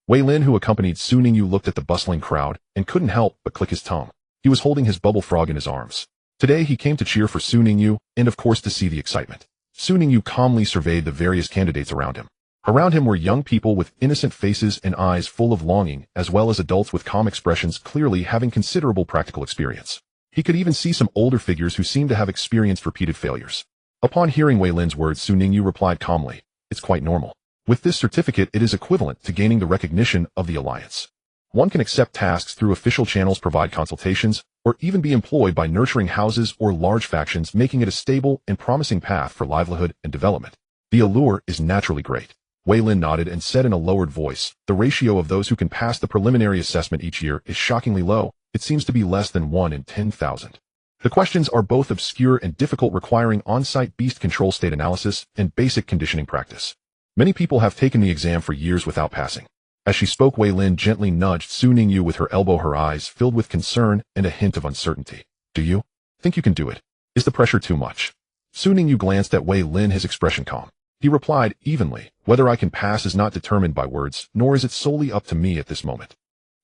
A: Wei Lin, who accompanied Su Ningyu, looked at the bustling crowd and couldn't help but click his tongue. He was holding his bubble frog in his arms. Today he came to cheer for Su Ningyu and of course to see the excitement. Su Ningyu calmly surveyed the various candidates around him. Around him were young people with innocent faces and eyes full of longing, as well as adults with calm expressions, clearly having considerable practical experience. He could even see some older figures who seemed to have experienced repeated failures. Upon hearing Wei Lin's words, Su Ningyu replied calmly, "It's quite normal. With this certificate, it is equivalent to gaining the recognition of the Alliance. One can accept tasks through official channels, provide consultations, or even be employed by nurturing houses or large factions, making it a stable and promising path for livelihood and development. The allure is naturally great." Wei Lin nodded and said in a lowered voice, "The ratio of those who can pass the preliminary assessment each year is shockingly low. It seems to be less than 1 in 10,000. The questions are both obscure and difficult, requiring on-site beast control state analysis and basic conditioning practice. Many people have taken the exam for years without passing." As she spoke, Wei Lin gently nudged Su Ningyu with her elbow, her eyes filled with concern and a hint of uncertainty. "Do you think you can do it? Is the pressure too much?" Su Ningyu glanced at Wei Lin, his expression calm. He replied evenly, "Whether I can pass is not determined by words, nor is it solely up to me at this moment.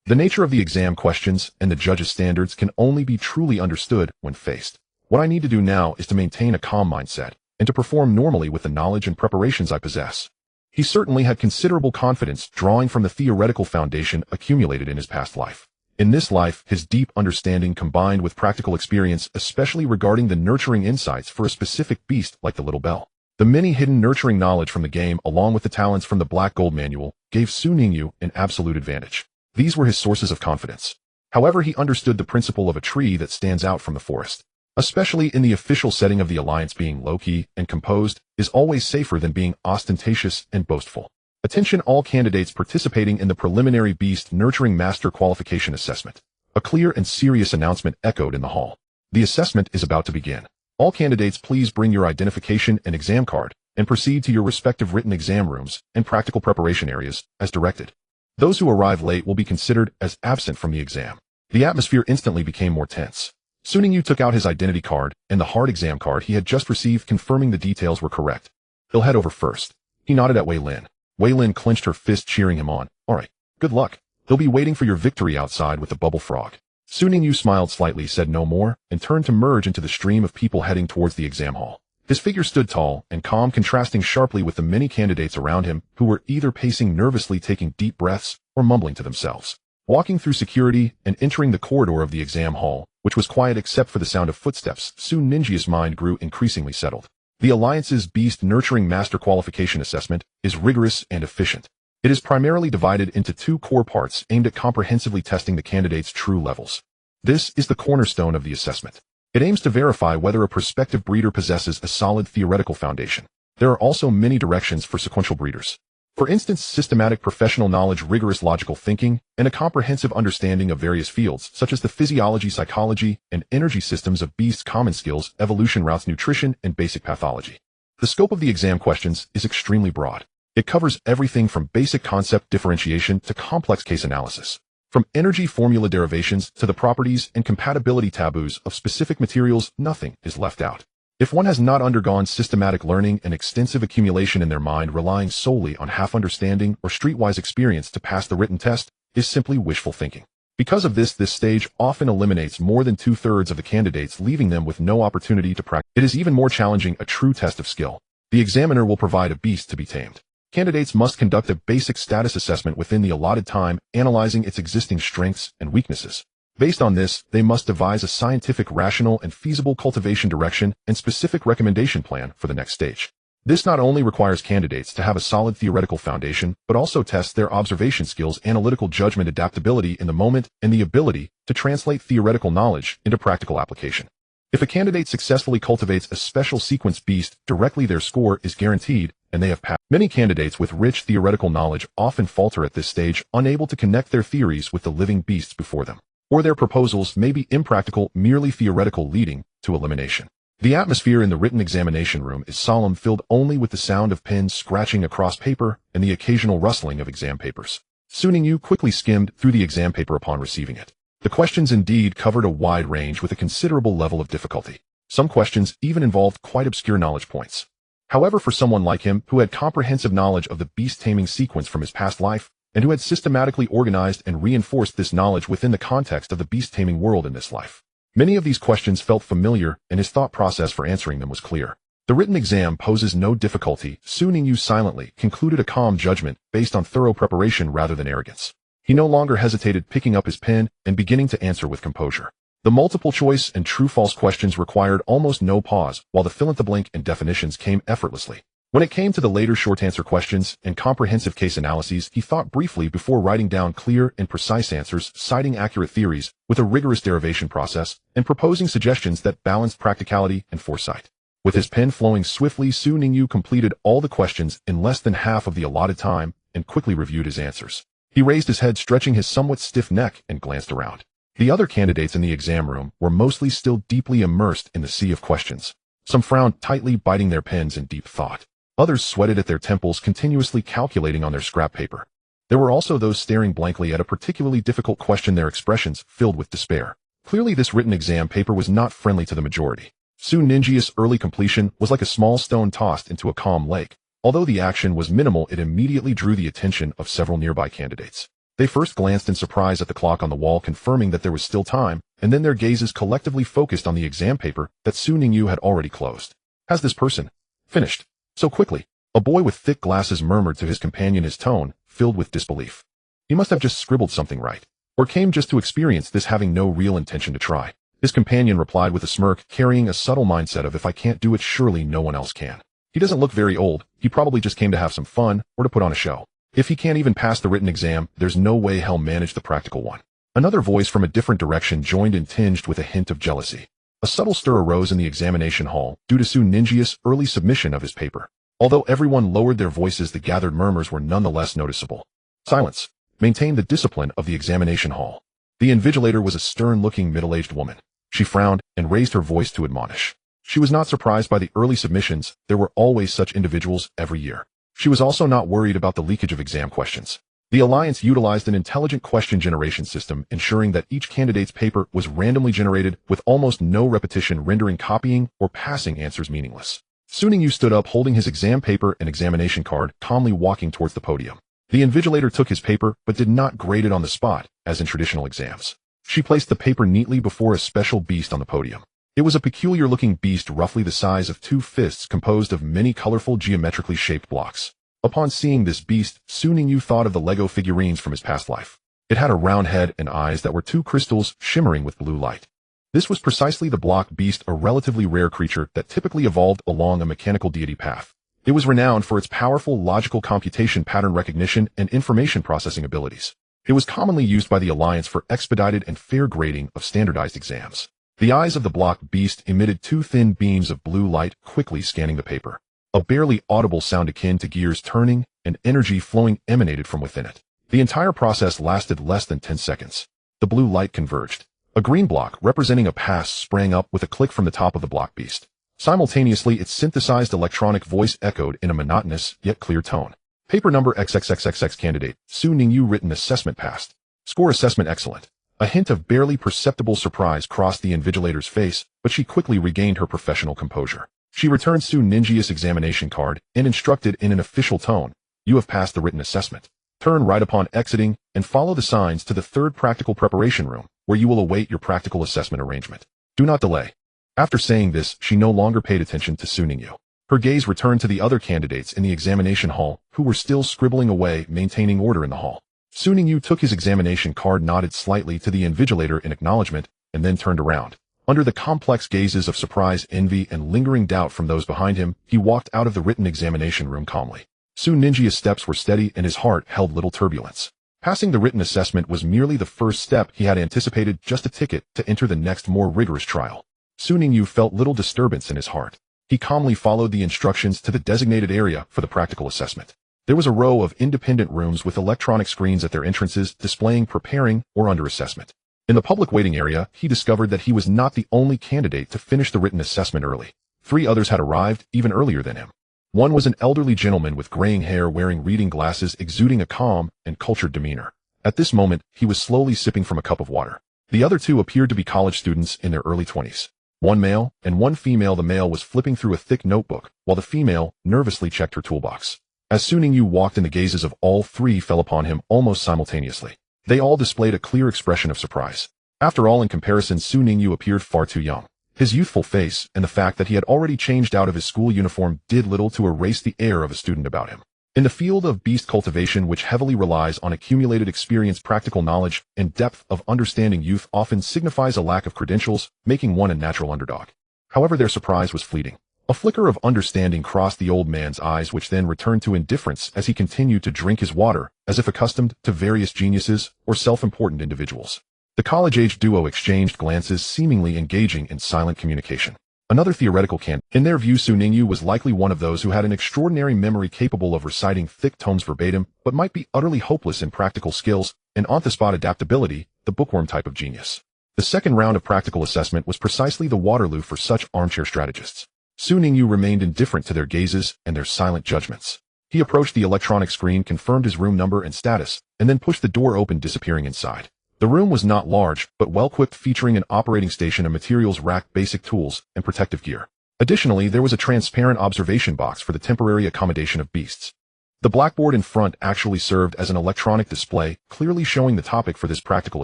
A: The nature of the exam questions and the judge's standards can only be truly understood when faced. What I need to do now is to maintain a calm mindset and to perform normally with the knowledge and preparations I possess." He certainly had considerable confidence, drawing from the theoretical foundation accumulated in his past life. In this life, his deep understanding combined with practical experience, especially regarding the nurturing insights for a specific beast like the little bell. The many hidden nurturing knowledge from the game, along with the talents from the Black Gold Manual, gave Su Ningyu an absolute advantage. These were his sources of confidence. However, he understood the principle of a tree that stands out from the forest. Especially in the official setting of the Alliance, being low-key and composed is always safer than being ostentatious and boastful. Attention all candidates participating in the preliminary Beast Nurturing Master Qualification Assessment. A clear and serious announcement echoed in the hall. The assessment is about to begin. All candidates, please bring your identification and exam card and proceed to your respective written exam rooms and practical preparation areas as directed. Those who arrive late will be considered as absent from the exam. The atmosphere instantly became more tense. Su Ningyu took out his identity card and the hard exam card he had just received, confirming the details were correct. "He'll head over first." He nodded at Wei Lin. Wei Lin clenched her fist, cheering him on. "All right, good luck. He'll be waiting for your victory outside with the bubble frog." Su Ningyu smiled slightly, said no more, and turned to merge into the stream of people heading towards the exam hall. His figure stood tall and calm, contrasting sharply with the many candidates around him who were either pacing nervously, taking deep breaths, or mumbling to themselves. Walking through security and entering the corridor of the exam hall, which was quiet except for the sound of footsteps, Su Ninjia's mind grew increasingly settled. The Alliance's Beast Nurturing Master Qualification Assessment is rigorous and efficient. It is primarily divided into 2 core parts aimed at comprehensively testing the candidate's true levels. This is the cornerstone of the assessment. It aims to verify whether a prospective breeder possesses a solid theoretical foundation. There are also many directions for sequential breeders. For instance, systematic professional knowledge, rigorous logical thinking, and a comprehensive understanding of various fields, such as the physiology, psychology, and energy systems of beasts, common skills, evolution, routes, nutrition, and basic pathology. The scope of the exam questions is extremely broad. It covers everything from basic concept differentiation to complex case analysis. From energy formula derivations to the properties and compatibility taboos of specific materials, nothing is left out. If one has not undergone systematic learning and extensive accumulation in their mind, relying solely on half-understanding or streetwise experience to pass the written test is simply wishful thinking. Because of this stage often eliminates more than 2/3 of the candidates, leaving them with no opportunity to practice. It is even more challenging a true test of skill. The examiner will provide a beast to be tamed. Candidates must conduct a basic status assessment within the allotted time, analyzing its existing strengths and weaknesses. Based on this, they must devise a scientific, rational, and feasible cultivation direction and specific recommendation plan for the next stage. This not only requires candidates to have a solid theoretical foundation, but also tests their observation skills, analytical judgment, adaptability in the moment, and the ability to translate theoretical knowledge into practical application. If a candidate successfully cultivates a special sequence beast directly, their score is guaranteed, and they have passed. Many candidates with rich theoretical knowledge often falter at this stage, unable to connect their theories with the living beasts before them. or their proposals may be impractical, merely theoretical, leading to elimination. The atmosphere in the written examination room is solemn, filled only with the sound of pens scratching across paper and the occasional rustling of exam papers. Ningyu quickly skimmed through the exam paper upon receiving it. The questions indeed covered a wide range with a considerable level of difficulty. Some questions even involved quite obscure knowledge points. However, for someone like him, who had comprehensive knowledge of the Beast Taming Sequence from his past life, and who had systematically organized and reinforced this knowledge within the context of the beast taming world in this life, many of these questions felt familiar, and his thought process for answering them was clear. The written exam poses no difficulty. Ningyu silently concluded a calm judgment based on thorough preparation rather than arrogance. He no longer hesitated, picking up his pen and beginning to answer with composure. The multiple choice and true-false questions required almost no pause, while the fill-in-the-blank and definitions came effortlessly. When it came to the later short-answer questions and comprehensive case analyses, he thought briefly before writing down clear and precise answers, citing accurate theories with a rigorous derivation process, and proposing suggestions that balanced practicality and foresight. With his pen flowing swiftly, Ningyu completed all the questions in less than half of the allotted time and quickly reviewed his answers. He raised his head, stretching his somewhat stiff neck, and glanced around. The other candidates in the exam room were mostly still deeply immersed in the sea of questions. Some frowned tightly, biting their pens in deep thought. Others sweated at their temples, continuously calculating on their scrap paper. There were also those staring blankly at a particularly difficult question, their expressions filled with despair. Clearly, this written exam paper was not friendly to the majority. Ninju's early completion was like a small stone tossed into a calm lake. Although the action was minimal, it immediately drew the attention of several nearby candidates. They first glanced in surprise at the clock on the wall, confirming that there was still time, and then their gazes collectively focused on the exam paper that Ningyu had already closed. Has this person finished so quickly? A boy with thick glasses murmured to his companion, his tone filled with disbelief. He must have just scribbled something right, or came just to experience this, having no real intention to try. His companion replied with a smirk, carrying a subtle mindset of, if I can't do it, surely no one else can. He doesn't look very old. He probably just came to have some fun or to put on a show. If he can't even pass the written exam, there's no way he'll manage the practical one. Another voice from a different direction joined in, tinged with a hint of jealousy. A subtle stir arose in the examination hall due to Ninju's early submission of his paper. Although everyone lowered their voices, the gathered murmurs were nonetheless noticeable. Silence. Maintain the discipline of the examination hall. The invigilator was a stern-looking middle-aged woman. She frowned and raised her voice to admonish. She was not surprised by the early submissions. There were always such individuals every year. She was also not worried about the leakage of exam questions. The Alliance utilized an intelligent question generation system, ensuring that each candidate's paper was randomly generated with almost no repetition, rendering copying or passing answers meaningless. Ningyu stood up, holding his exam paper and examination card, calmly walking towards the podium. The invigilator took his paper but did not grade it on the spot, as in traditional exams. She placed the paper neatly before a special beast on the podium. It was a peculiar-looking beast roughly the size of 2 fists, composed of many colorful geometrically shaped blocks. Upon seeing this beast, Ningyu thought of the Lego figurines from his past life. It had a round head and eyes that were 2 crystals shimmering with blue light. This was precisely the block beast, a relatively rare creature that typically evolved along a mechanical deity path. It was renowned for its powerful logical computation, pattern recognition, and information processing abilities. It was commonly used by the Alliance for expedited and fair grading of standardized exams. The eyes of the block beast emitted 2 thin beams of blue light, quickly scanning the paper. A barely audible sound akin to gears turning and energy flowing emanated from within it. The entire process lasted less than 10 seconds. The blue light converged. A green block representing a pass sprang up with a click from the top of the block beast. Simultaneously, its synthesized electronic voice echoed in a monotonous yet clear tone. Paper number XXXXX candidate, Ningyu, written assessment passed. Score assessment excellent. A hint of barely perceptible surprise crossed the invigilator's face, but she quickly regained her professional composure. She returned Ninju's examination card and instructed in an official tone, "You have passed the written assessment. Turn right upon exiting and follow the signs to the 3rd practical preparation room, where you will await your practical assessment arrangement. Do not delay." After saying this, she no longer paid attention to Ningyu. Her gaze returned to the other candidates in the examination hall, who were still scribbling away, maintaining order in the hall. Ningyu took his examination card, nodded slightly to the invigilator in acknowledgement, and then turned around. Under the complex gazes of surprise, envy, and lingering doubt from those behind him, he walked out of the written examination room calmly. Ninju's steps were steady and his heart held little turbulence. Passing the written assessment was merely the first step he had anticipated, just a ticket to enter the next, more rigorous trial. Ningyu felt little disturbance in his heart. He calmly followed the instructions to the designated area for the practical assessment. There was a row of independent rooms with electronic screens at their entrances displaying preparing or under assessment. In the public waiting area, he discovered that he was not the only candidate to finish the written assessment early. 3 others had arrived even earlier than him. One was an elderly gentleman with graying hair wearing reading glasses exuding a calm and cultured demeanor. At this moment, he was slowly sipping from a cup of water. The other 2 appeared to be college students in their early 20s. One male and one female. The male was flipping through a thick notebook, while the female nervously checked her toolbox. As Ningyu walked in, the gazes of all 3 fell upon him almost simultaneously. They all displayed a clear expression of surprise. After all, in comparison, Ningyu appeared far too young. His youthful face and the fact that he had already changed out of his school uniform did little to erase the air of a student about him. In the field of beast cultivation, which heavily relies on accumulated experience, practical knowledge, and depth of understanding, youth often signifies a lack of credentials, making one a natural underdog. However, their surprise was fleeting. A flicker of understanding crossed the old man's eyes, which then returned to indifference as he continued to drink his water, as if accustomed to various geniuses or self-important individuals. The college-age duo exchanged glances, seemingly engaging in silent communication. Another theoretical candidate. In their view, Ningyu was likely one of those who had an extraordinary memory, capable of reciting thick tomes verbatim, but might be utterly hopeless in practical skills and on-the-spot adaptability, the bookworm type of genius. The second round of practical assessment was precisely the Waterloo for such armchair strategists. Ningyu remained indifferent to their gazes and their silent judgments. He approached the electronic screen, confirmed his room number and status, and then pushed the door open, disappearing inside. The room was not large, but well-equipped, featuring an operating station, a materials rack, basic tools, and protective gear. Additionally, there was a transparent observation box for the temporary accommodation of beasts. The blackboard in front actually served as an electronic display, clearly showing the topic for this practical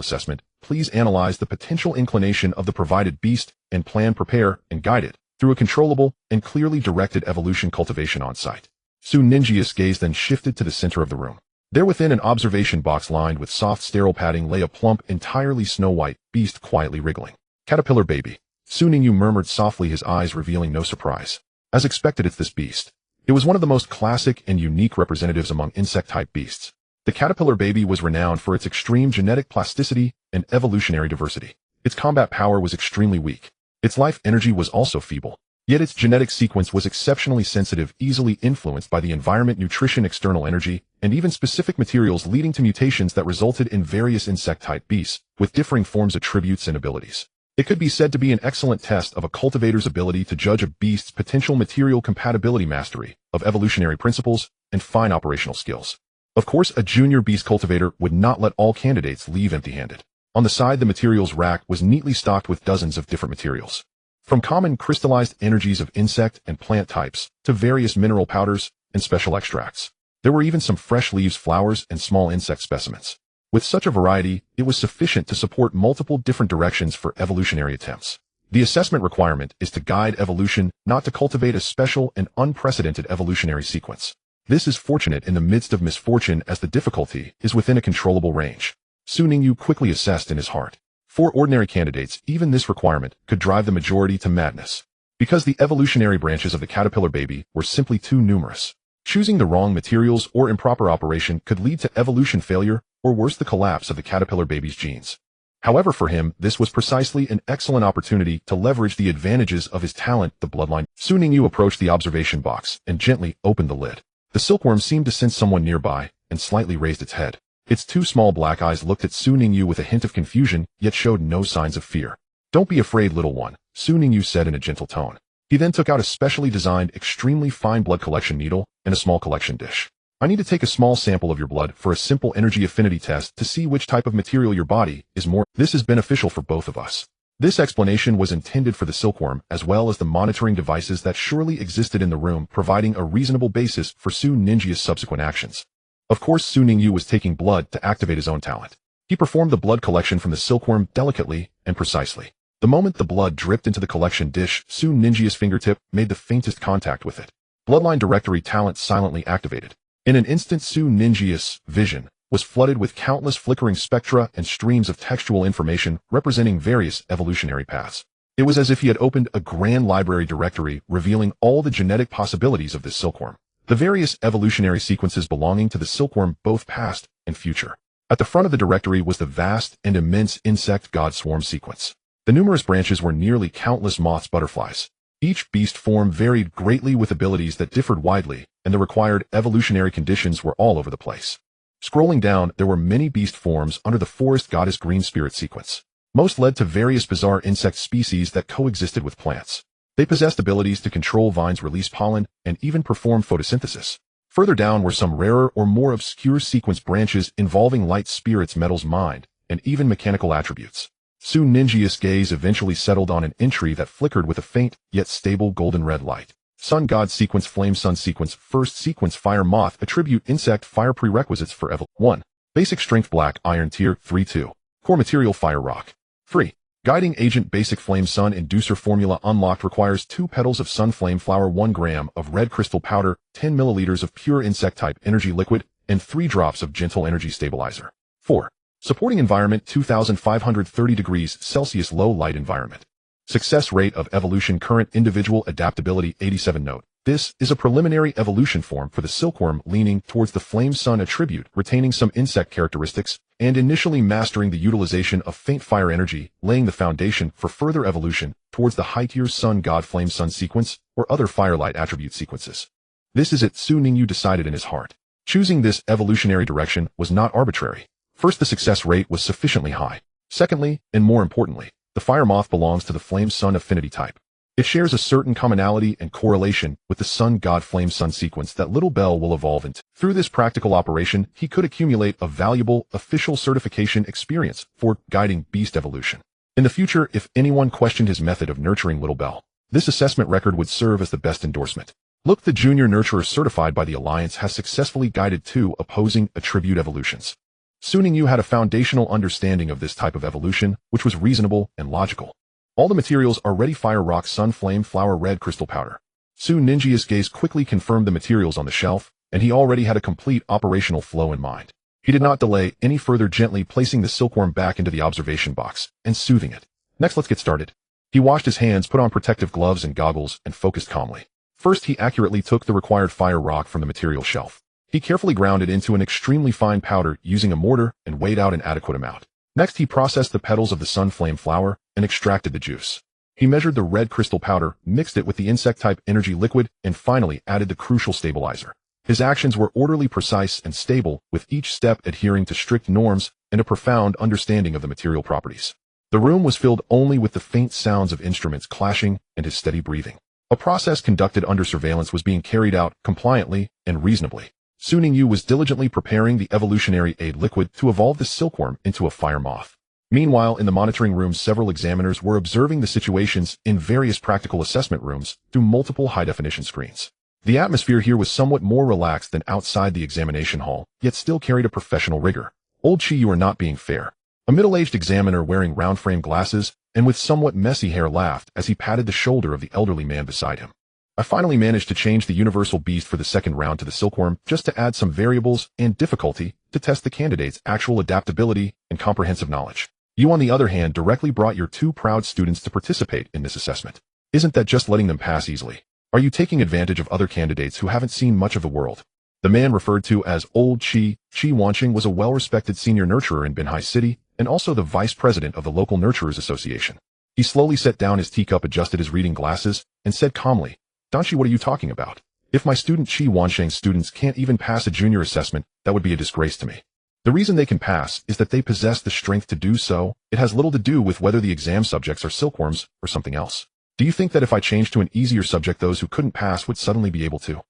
A: assessment. Please analyze the potential inclination of the provided beast and plan, prepare, and guide it through a controllable and clearly directed evolution cultivation on site. Ninju's gaze then shifted to the center of the room. There, within an observation box lined with soft sterile padding, lay a plump, entirely snow-white beast quietly wriggling. Caterpillar baby. Ningyu murmured softly, his eyes revealing no surprise. As expected, it's this beast. It was one of the most classic and unique representatives among insect-type beasts. The caterpillar baby was renowned for its extreme genetic plasticity and evolutionary diversity. Its combat power was extremely weak. Its life energy was also feeble. Yet its genetic sequence was exceptionally sensitive, easily influenced by the environment, nutrition, external energy, and even specific materials, leading to mutations that resulted in various insect-type beasts, with differing forms, attributes, and abilities. It could be said to be an excellent test of a cultivator's ability to judge a beast's potential material compatibility, mastery of evolutionary principles, and fine operational skills. Of course, a junior beast cultivator would not let all candidates leave empty-handed. On the side, the materials rack was neatly stocked with dozens of different materials. From common crystallized energies of insect and plant types to various mineral powders and special extracts. There were even some fresh leaves, flowers, and small insect specimens. With such a variety, it was sufficient to support multiple different directions for evolutionary attempts. The assessment requirement is to guide evolution, not to cultivate a special and unprecedented evolutionary sequence. This is fortunate in the midst of misfortune, as the difficulty is within a controllable range. Ningyu quickly assessed in his heart. For ordinary candidates, even this requirement could drive the majority to madness, because the evolutionary branches of the caterpillar baby were simply too numerous. Choosing the wrong materials or improper operation could lead to evolution failure, or worse, the collapse of the caterpillar baby's genes. However, for him, this was precisely an excellent opportunity to leverage the advantages of his talent, the bloodline. Ningyu approached the observation box and gently opened the lid. The silkworm seemed to sense someone nearby and slightly raised its head. Its 2 small black eyes looked at Ningyu with a hint of confusion, yet showed no signs of fear. "Don't be afraid, little one," Ningyu said in a gentle tone. He then took out a specially designed, extremely fine blood collection needle and a small collection dish. "I need to take a small sample of your blood for a simple energy affinity test to see which type of material your body is more. This is beneficial for both of us." This explanation was intended for the silkworm, as well as the monitoring devices that surely existed in the room, providing a reasonable basis for Ninju's subsequent actions. Of course, Ningyu was taking blood to activate his own talent. He performed the blood collection from the silkworm delicately and precisely. The moment the blood dripped into the collection dish, Ninju's fingertip made the faintest contact with it. Bloodline directory talent silently activated. In an instant, Ninju's vision was flooded with countless flickering spectra and streams of textual information representing various evolutionary paths. It was as if he had opened a grand library directory, revealing all the genetic possibilities of this silkworm. The various evolutionary sequences belonging to the silkworm, both past and future. At the front of the directory was the vast and immense insect god swarm sequence. The numerous branches were nearly countless moths, butterflies. Each beast form varied greatly with abilities that differed widely, and the required evolutionary conditions were all over the place. Scrolling down, there were many beast forms under the forest goddess green spirit sequence. Most led to various bizarre insect species that coexisted with plants. They possessed abilities to control vines release pollen and even perform photosynthesis. Further down were some rarer or more obscure sequence branches involving light spirits, metals mined, and even mechanical attributes. Soon Ningia's gaze eventually settled on an entry that flickered with a faint, yet stable golden red light. Sun God Sequence, Flame Sun Sequence, First Sequence, Fire Moth, Attribute Insect, Fire Prerequisites for Evel. 1. Basic Strength Black Iron Tier 3-2. Core Material Fire Rock. 3. Guiding Agent Basic Flame Sun Inducer Formula unlocked requires 2 petals of Sun Flame Flower, 1 gram of red crystal powder, 10 milliliters of pure insect type energy liquid, and 3 drops of gentle energy stabilizer. 4. Supporting environment 2530 degrees Celsius low light environment. Success rate of evolution current individual adaptability 87. Note: this is a preliminary evolution form for the silkworm leaning towards the flame sun attribute, retaining some insect characteristics, and initially mastering the utilization of faint fire energy, laying the foundation for further evolution towards the high-tier sun god flame sun sequence or other firelight attribute sequences. This is it, Su Ningyu decided in his heart. Choosing this evolutionary direction was not arbitrary. First, the success rate was sufficiently high. Secondly, and more importantly, the fire moth belongs to the flame sun affinity type. It shares a certain commonality and correlation with the sun god flame sun sequence that Little Bell will evolve into. Through this practical operation, he could accumulate a valuable official certification experience for guiding beast evolution. In the future, if anyone questioned his method of nurturing Little Bell, this assessment record would serve as the best endorsement. Look, the junior nurturer certified by the Alliance has successfully guided 2 opposing attribute evolutions. Su Ningyu had a foundational understanding of this type of evolution, which was reasonable and logical. All the materials are ready: fire rock, sun flame flower, red crystal powder. Su Ningia's gaze quickly confirmed the materials on the shelf, and he already had a complete operational flow in mind. He did not delay any further, gently placing the silkworm back into the observation box and soothing it. Next, let's get started. He washed his hands, put on protective gloves and goggles, and focused calmly. First, he accurately took the required fire rock from the material shelf. He carefully ground it into an extremely fine powder using a mortar and weighed out an adequate amount. Next, he processed the petals of the sun flame flower and extracted the juice. He measured the red crystal powder, mixed it with the insect-type energy liquid, and finally added the crucial stabilizer. His actions were orderly, precise, and stable, with each step adhering to strict norms and a profound understanding of the material properties. The room was filled only with the faint sounds of instruments clashing and his steady breathing. A process conducted under surveillance was being carried out compliantly and reasonably. Su Ningyu was diligently preparing the evolutionary aid liquid to evolve the silkworm into a fire moth. Meanwhile, in the monitoring room, several examiners were observing the situations in various practical assessment rooms through multiple high-definition screens. The atmosphere here was somewhat more relaxed than outside the examination hall, yet still carried a professional rigor. Old Chi, you are not being fair. A middle-aged examiner wearing round-frame glasses and with somewhat messy hair laughed as he patted the shoulder of the elderly man beside him. I finally managed to change the universal beast for the second round to the silkworm, just to add some variables and difficulty to test the candidate's actual adaptability and comprehensive knowledge. You, on the other hand, directly brought your 2 proud students to participate in this assessment. Isn't that just letting them pass easily? Are you taking advantage of other candidates who haven't seen much of the world? The man referred to as Old Chi Wanqing was a well-respected senior nurturer in Binhai City and also the vice president of the local Nurturers Association. He slowly set down his teacup, adjusted his reading glasses, and said calmly, "Danshi, what are you talking about? If my student Chi Wanqing's students can't even pass a junior assessment, that would be a disgrace to me. The reason they can pass is that they possess the strength to do so. It has little to do with whether the exam subjects are silkworms or something else. Do you think that if I changed to an easier subject, those who couldn't pass would suddenly be able to?"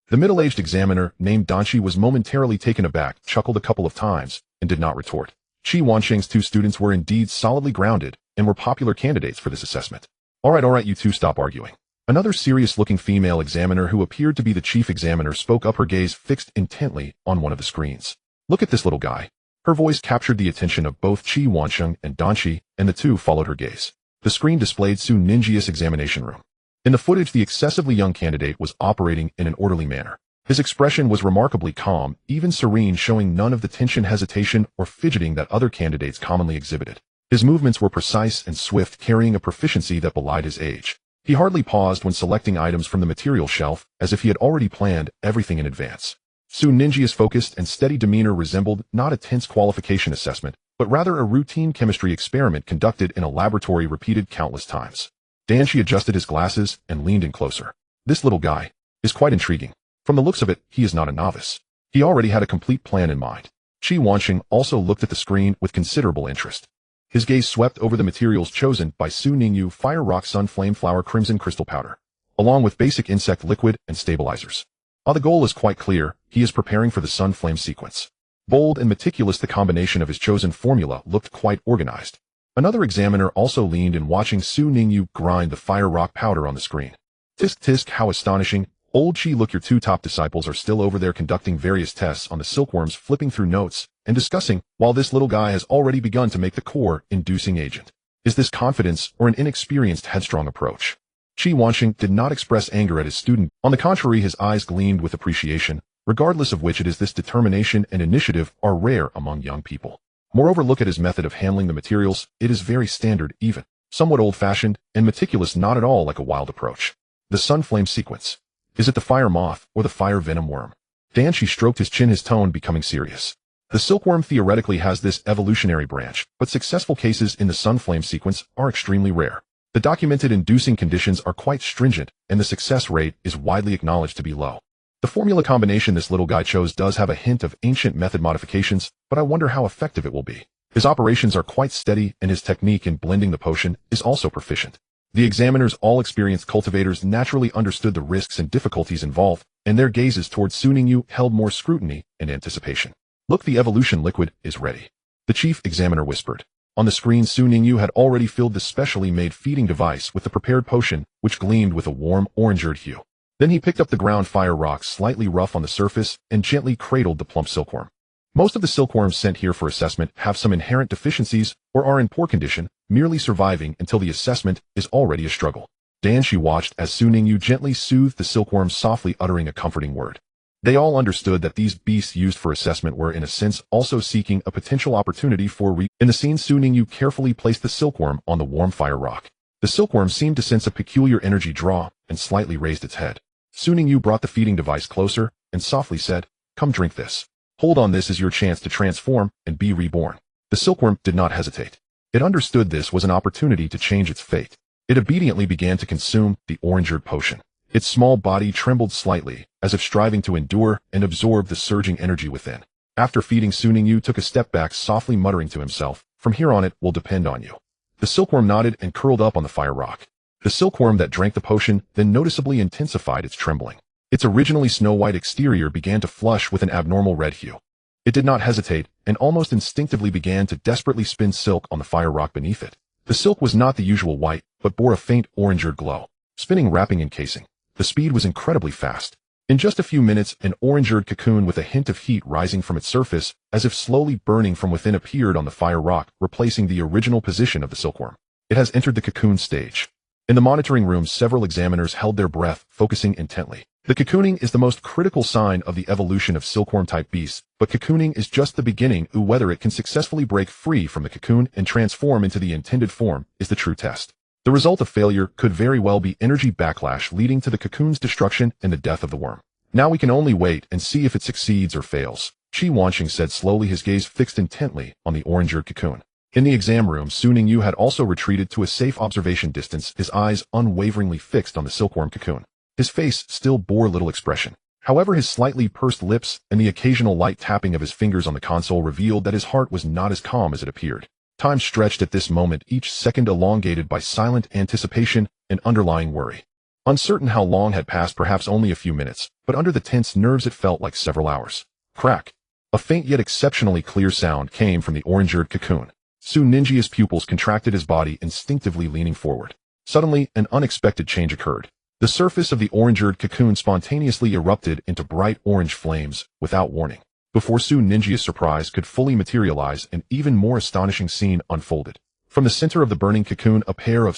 A: The middle-aged examiner, named Danshi, was momentarily taken aback, chuckled a couple of times, and did not retort. Chi Wanqing's 2 students were indeed solidly grounded and were popular candidates for this assessment. All right, you 2 stop arguing. Another serious-looking female examiner who appeared to be the chief examiner spoke up, her gaze fixed intently on one of the screens. "Look at this little guy." Her voice captured the attention of both Chi Wanqing and Danshi, and the 2 followed her gaze. The screen displayed Su Ningyi's examination room. In the footage, the excessively young candidate was operating in an orderly manner. His expression was remarkably calm, even serene, showing none of the tension, hesitation, or fidgeting that other candidates commonly exhibited. His movements were precise and swift, carrying a proficiency that belied his age. He hardly paused when selecting items from the material shelf, as if he had already planned everything in advance. Su Ningyi's focused and steady demeanor resembled not a tense qualification assessment, but rather a routine chemistry experiment conducted in a laboratory repeated countless times. Danshi adjusted his glasses and leaned in closer. "This little guy is quite intriguing. From the looks of it, he is not a novice." He already had a complete plan in mind. Chi Wanqing also looked at the screen with considerable interest. His gaze swept over the materials chosen by Su Ningyu: fire rock, sun flame flower, crimson crystal powder, along with basic insect liquid and stabilizers. While the goal is quite clear, he is preparing for the sun flame sequence. Bold and meticulous, the combination of his chosen formula looked quite organized. Another examiner also leaned in, watching Su Ningyu grind the fire rock powder on the screen. Tisk tisk, how astonishing. Old Chi, look, your two top disciples are still over there conducting various tests on the silkworms, flipping through notes and discussing, while this little guy has already begun to make the core inducing agent. Is this confidence or an inexperienced, headstrong approach? Chi Wanxing did not express anger at his student. On the contrary, his eyes gleamed with appreciation. Regardless of which it is, this determination and initiative are rare among young people. Moreover, look at his method of handling the materials. It is very standard, even somewhat old-fashioned and meticulous, not at all like a wild approach. The sun flame sequence. Is it the fire moth or the fire venom worm? Dan Shi stroked his chin, his tone becoming serious. The silkworm theoretically has this evolutionary branch, but successful cases in the sun flame sequence are extremely rare. The documented inducing conditions are quite stringent, and the success rate is widely acknowledged to be low. The formula combination this little guy chose does have a hint of ancient method modifications, but I wonder how effective it will be. His operations are quite steady, and his technique in blending the potion is also proficient. The examiners, all experienced cultivators, naturally understood the risks and difficulties involved, and their gazes towards Su Ningyu held more scrutiny and anticipation. Look, the evolution liquid is ready, the chief examiner whispered. On the screen, Su Ningyu had already filled the specially made feeding device with the prepared potion, which gleamed with a warm orange-red hue. Then he picked up the ground fire rock, slightly rough on the surface, and gently cradled the plump silkworm. Most of the silkworms sent here for assessment have some inherent deficiencies or are in poor condition, merely surviving until the assessment is already a struggle. Dan Shi watched as Su Ningyu gently soothed the silkworms, softly uttering a comforting word. They all understood that these beasts used for assessment were in a sense also seeking a potential opportunity for In the scene, Su Ningyu carefully placed the silkworm on the warm fire rock. The silkworm seemed to sense a peculiar energy draw and slightly raised its head. Su Ningyu brought the feeding device closer and softly said, "Come, drink this. Hold on, this is your chance to transform and be reborn." The silkworm did not hesitate. It understood this was an opportunity to change its fate. It obediently began to consume the orange-red potion. Its small body trembled slightly, as if striving to endure and absorb the surging energy within. After feeding, Su Ningyu took a step back, softly muttering to himself, "From here on, it will depend on you." The silkworm nodded and curled up on the fire rock. The silkworm that drank the potion then noticeably intensified its trembling. Its originally snow-white exterior began to flush with an abnormal red hue. It did not hesitate, and almost instinctively began to desperately spin silk on the fire rock beneath it. The silk was not the usual white, but bore a faint orange-red glow, spinning, wrapping, and casing. The speed was incredibly fast. In just a few minutes, an orange-red cocoon with a hint of heat rising from its surface, as if slowly burning from within, appeared on the fire rock, replacing the original position of the silkworm. It has entered the cocoon stage. In the monitoring room, several examiners held their breath, focusing intently. The cocooning is the most critical sign of the evolution of silkworm-type beasts, but cocooning is just the beginning. Whether it can successfully break free from the cocoon and transform into the intended form is the true test. The result of failure could very well be energy backlash, leading to the cocoon's destruction and the death of the worm. Now we can only wait and see if it succeeds or fails, Chi Wanxing said slowly, his gaze fixed intently on the orange-red cocoon. In the exam room, Su Ningyu had also retreated to a safe observation distance, his eyes unwaveringly fixed on the silkworm cocoon. His face still bore little expression. However, his slightly pursed lips and the occasional light tapping of his fingers on the console revealed that his heart was not as calm as it appeared. Time stretched at this moment, each second elongated by silent anticipation and underlying worry. Uncertain how long had passed, perhaps only a few minutes, but under the tense nerves it felt like several hours. Crack! A faint yet exceptionally clear sound came from the orange-red cocoon. Su Ninjia's pupils contracted, his body instinctively leaning forward. Suddenly, an unexpected change occurred. The surface of the orange-red cocoon spontaneously erupted into bright orange flames, without warning. Before Su Ninjia's surprise could fully materialize, an even more astonishing scene unfolded. From the center of the burning cocoon, a pair of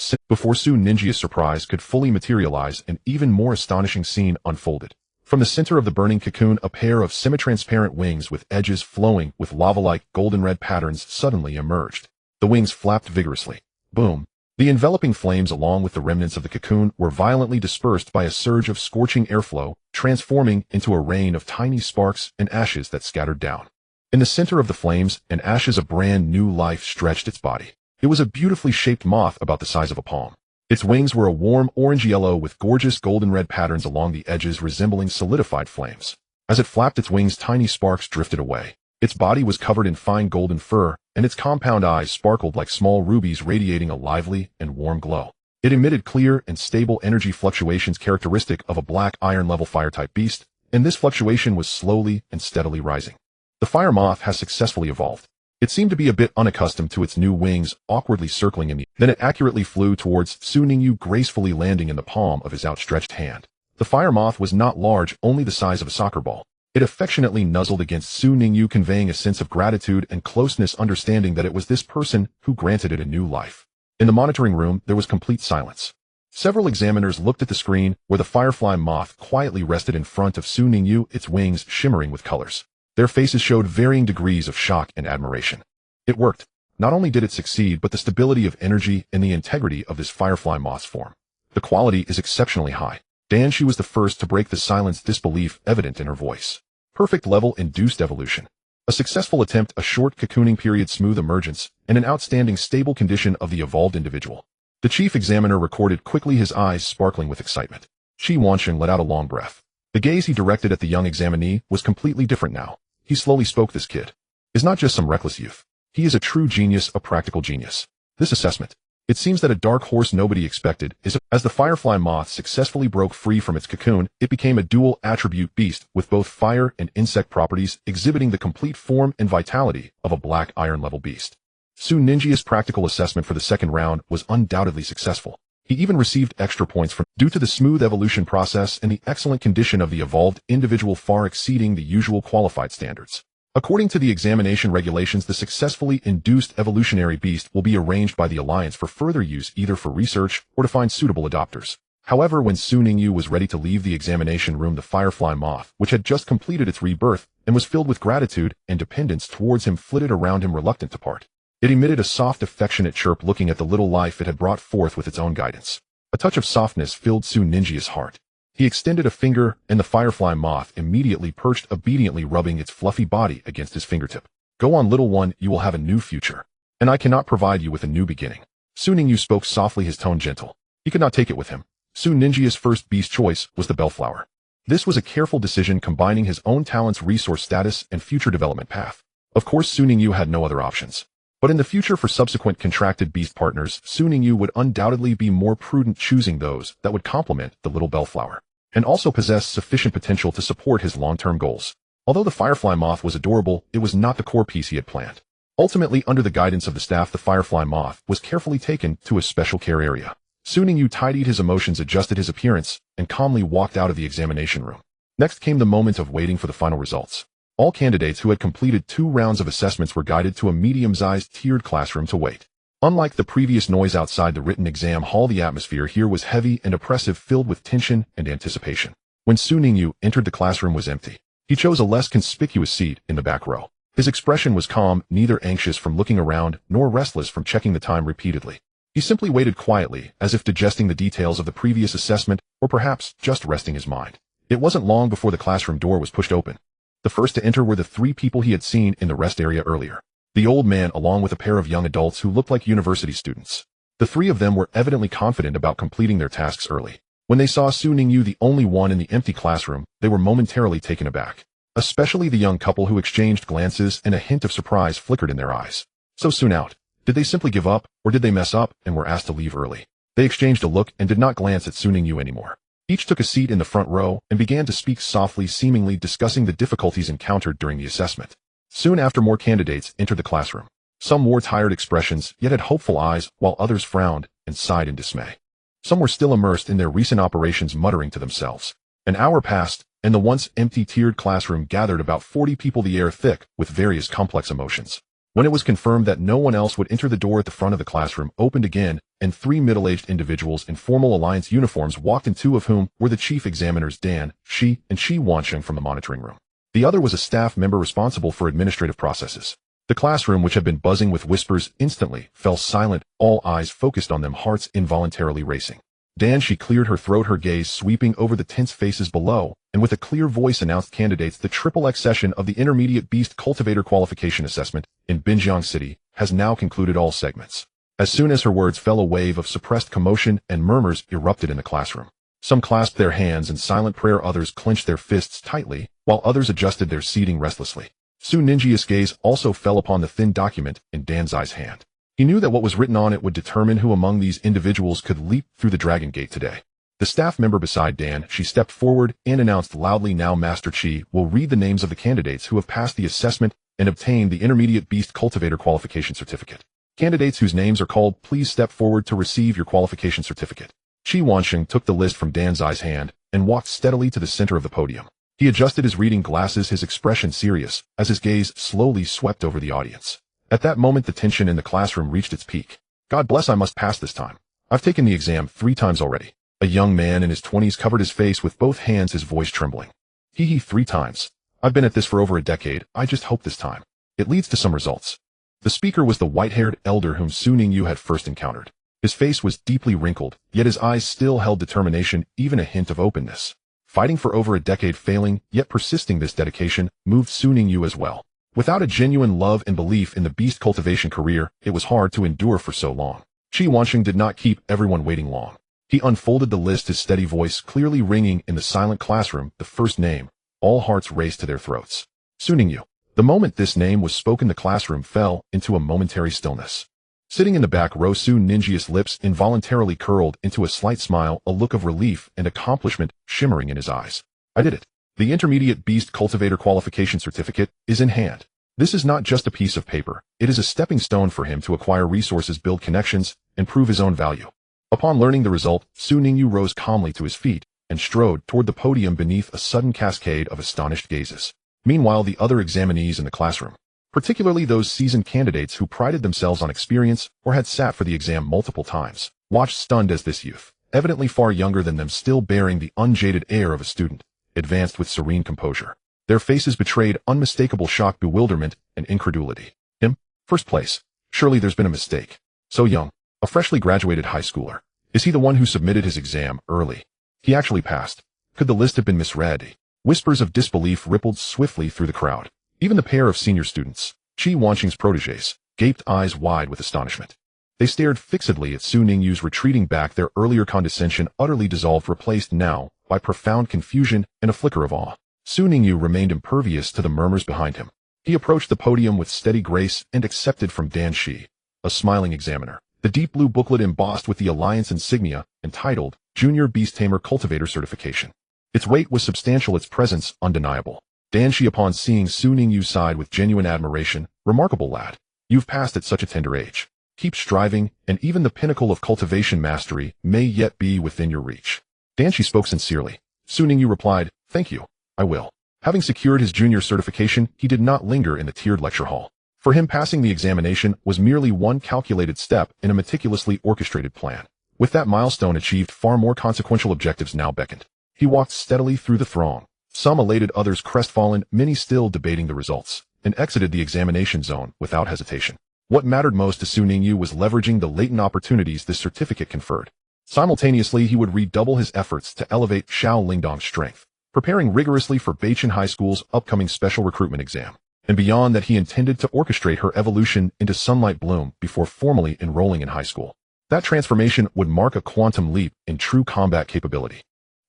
A: semi-transparent wings with edges flowing with lava-like golden-red patterns suddenly emerged. The wings flapped vigorously. Boom! The enveloping flames, along with the remnants of the cocoon, were violently dispersed by a surge of scorching airflow, transforming into a rain of tiny sparks and ashes that scattered down. In the center of the flames and ashes, a brand new life stretched its body. It was a beautifully shaped moth about the size of a palm. Its wings were a warm orange-yellow with gorgeous golden-red patterns along the edges resembling solidified flames. As it flapped its wings, tiny sparks drifted away. Its body was covered in fine golden fur, and its compound eyes sparkled like small rubies, radiating a lively and warm glow. It emitted clear and stable energy fluctuations characteristic of a black iron-level fire-type beast, and this fluctuation was slowly and steadily rising. The fire moth has successfully evolved. It seemed to be a bit unaccustomed to its new wings, awkwardly circling in the air. Then it accurately flew towards Su Ningyu, gracefully landing in the palm of his outstretched hand. The fire moth was not large, only the size of a soccer ball. It affectionately nuzzled against Su Ningyu, conveying a sense of gratitude and closeness, understanding that it was this person who granted it a new life. In the monitoring room, there was complete silence. Several examiners looked at the screen where the firefly moth quietly rested in front of Su Ningyu, its wings shimmering with colors. Their faces showed varying degrees of shock and admiration. It worked. Not only did it succeed, but the stability of energy and the integrity of this firefly moth's form. The quality is exceptionally high. Dan, she was the first to break the silence, disbelief evident in her voice. Perfect level induced evolution. A successful attempt, a short cocooning period, smooth emergence, and an outstanding stable condition of the evolved individual. The chief examiner recorded quickly, his eyes sparkling with excitement. Shi Wansheng let out a long breath. The gaze he directed at the young examinee was completely different now. He slowly spoke. This kid is not just some reckless youth. He is a true genius, a practical genius. This assessment, it seems that a dark horse nobody expected is, as the firefly moth successfully broke free from its cocoon, it became a dual attribute beast with both fire and insect properties, exhibiting the complete form and vitality of a black iron level beast. Su Ninjia's practical assessment for the second round was undoubtedly successful. He even received extra points due to the smooth evolution process and the excellent condition of the evolved individual, far exceeding the usual qualified standards. According to the examination regulations, the successfully induced evolutionary beast will be arranged by the Alliance for further use, either for research or to find suitable adopters. However, when Su Ningyu was ready to leave the examination room, the firefly moth, which had just completed its rebirth and was filled with gratitude and dependence towards him, flitted around him, reluctant to part. It emitted a soft, affectionate chirp, looking at the little life it had brought forth with its own guidance. A touch of softness filled Su Ninjia's heart. He extended a finger, and the firefly moth immediately perched, obediently rubbing its fluffy body against his fingertip. Go on, little one, you will have a new future. And I cannot provide you with a new beginning. Su Ningyu spoke softly, his tone gentle. He could not take it with him. Su Ninjia's first beast choice was the bellflower. This was a careful decision, combining his own talents, resource status, and future development path. Of course, Su Ningyu had no other options. But in the future, for subsequent contracted beast partners, Su Ningyu would undoubtedly be more prudent, choosing those that would complement the little bellflower and also possess sufficient potential to support his long-term goals. Although the firefly moth was adorable, it was not the core piece he had planned. Ultimately, under the guidance of the staff, the firefly moth was carefully taken to a special care area. Su Ningyu tidied his emotions, adjusted his appearance, and calmly walked out of the examination room. Next came the moment of waiting for the final results. All candidates who had completed 2 rounds of assessments were guided to a medium-sized tiered classroom to wait. Unlike the previous noise outside the written exam hall, the atmosphere here was heavy and oppressive, filled with tension and anticipation. When Su Ningyu entered, the classroom was empty. He chose a less conspicuous seat in the back row. His expression was calm, neither anxious from looking around nor restless from checking the time repeatedly. He simply waited quietly, as if digesting the details of the previous assessment, or perhaps just resting his mind. It wasn't long before the classroom door was pushed open. The first to enter were the 3 people he had seen in the rest area earlier. The old man, along with a pair of young adults who looked like university students. The 3 of them were evidently confident about completing their tasks early. When they saw Su Ningyu, the only one in the empty classroom, they were momentarily taken aback. Especially the young couple, who exchanged glances, and a hint of surprise flickered in their eyes. So soon out? Did they simply give up, or did they mess up and were asked to leave early? They exchanged a look and did not glance at Su Ningyu anymore. Each took a seat in the front row and began to speak softly, seemingly discussing the difficulties encountered during the assessment. Soon after, more candidates entered the classroom. Some wore tired expressions, yet had hopeful eyes, while others frowned and sighed in dismay. Some were still immersed in their recent operations, muttering to themselves. An hour passed, and the once empty tiered classroom gathered about 40 people, the air thick with various complex emotions. When it was confirmed that no one else would enter, the door at the front of the classroom opened again, and 3 middle-aged individuals in formal Alliance uniforms walked in, 2 of whom were the chief examiners, Dan, Shi, and Shi Wansheng, from the monitoring room. The other was a staff member responsible for administrative processes. The classroom, which had been buzzing with whispers, instantly fell silent, all eyes focused on them, hearts involuntarily racing. Dan, she cleared her throat, her gaze sweeping over the tense faces below, and with a clear voice announced, candidates, the XXX session of the Intermediate Beast Cultivator Qualification Assessment in Binjiang City has now concluded all segments. As soon as her words fell, a wave of suppressed commotion and murmurs erupted in the classroom. Some clasped their hands in silent prayer, others clenched their fists tightly, while others adjusted their seating restlessly. Su Ningyi's gaze also fell upon the thin document in Danzai's hand. He knew that what was written on it would determine who among these individuals could leap through the Dragon Gate today. The staff member beside Dan, she stepped forward and announced loudly, "Now Master Chi will read the names of the candidates who have passed the assessment and obtained the Intermediate Beast Cultivator Qualification Certificate. Candidates whose names are called, please step forward to receive your qualification certificate." Qi Wansheng took the list from Danzai's hand and walked steadily to the center of the podium. He adjusted his reading glasses, his expression serious, as his gaze slowly swept over the audience. At that moment, the tension in the classroom reached its peak. "God bless, I must pass this time. I've taken the exam 3 times already." A young man in his 20s covered his face with both hands, his voice trembling. "He 3 times. I've been at this for over a decade. I just hope this time it leads to some results." The speaker was the white-haired elder whom Su Ningyu had first encountered. His face was deeply wrinkled, yet his eyes still held determination, even a hint of openness. Fighting for over a decade, failing, yet persisting, this dedication moved Su Ningyu as well. Without a genuine love and belief in the beast cultivation career, it was hard to endure for so long. Qi Wansheng did not keep everyone waiting long. He unfolded the list, his steady voice clearly ringing in the silent classroom. The first name. All hearts raced to their throats. Su Ningyu. The moment this name was spoken, the classroom fell into a momentary stillness. Sitting in the back row, Su Ningyi's lips involuntarily curled into a slight smile, a look of relief and accomplishment shimmering in his eyes. "I did it. The Intermediate Beast Cultivator Qualification Certificate is in hand." This is not just a piece of paper. It is a stepping stone for him to acquire resources, build connections, and prove his own value. Upon learning the result, Su Ningyu rose calmly to his feet and strode toward the podium beneath a sudden cascade of astonished gazes. Meanwhile, the other examinees in the classroom, particularly those seasoned candidates who prided themselves on experience or had sat for the exam multiple times, watched stunned as this youth, evidently far younger than them, still bearing the unjaded air of a student, advanced with serene composure. Their faces betrayed unmistakable shock, bewilderment, and incredulity. "Him? First place? Surely there's been a mistake. So young, a freshly graduated high schooler. Is he the one who submitted his exam early? He actually passed. Could the list have been misread?" Whispers of disbelief rippled swiftly through the crowd. Even the pair of senior students, Qi Wansheng's protégés, gaped eyes wide with astonishment. They stared fixedly at Su Ningyu's retreating back, their earlier condescension utterly dissolved, replaced now by profound confusion and a flicker of awe. Su Ningyu remained impervious to the murmurs behind him. He approached the podium with steady grace and accepted from Dan Shi, a smiling examiner, the deep blue booklet embossed with the Alliance insignia, entitled Junior Beast Tamer Cultivator Certification. Its weight was substantial, its presence undeniable. Dan Shi, upon seeing Su Ningyu, sighed with genuine admiration. "Remarkable, lad. You've passed at such a tender age. Keep striving, and even the pinnacle of cultivation mastery may yet be within your reach." Dan Shi spoke sincerely. Su Ningyu replied, "Thank you. I will." Having secured his junior certification, he did not linger in the tiered lecture hall. For him, passing the examination was merely one calculated step in a meticulously orchestrated plan. With that milestone achieved, far more consequential objectives now beckoned. He walked steadily through the throng, some elated, others crestfallen, many still debating the results, and exited the examination zone without hesitation. What mattered most to Su Ningyu was leveraging the latent opportunities this certificate conferred. Simultaneously, he would redouble his efforts to elevate Xiao Lingdong's strength, preparing rigorously for Beichin High School's upcoming special recruitment exam. And beyond that, he intended to orchestrate her evolution into Sunlight Bloom before formally enrolling in high school. That transformation would mark a quantum leap in true combat capability.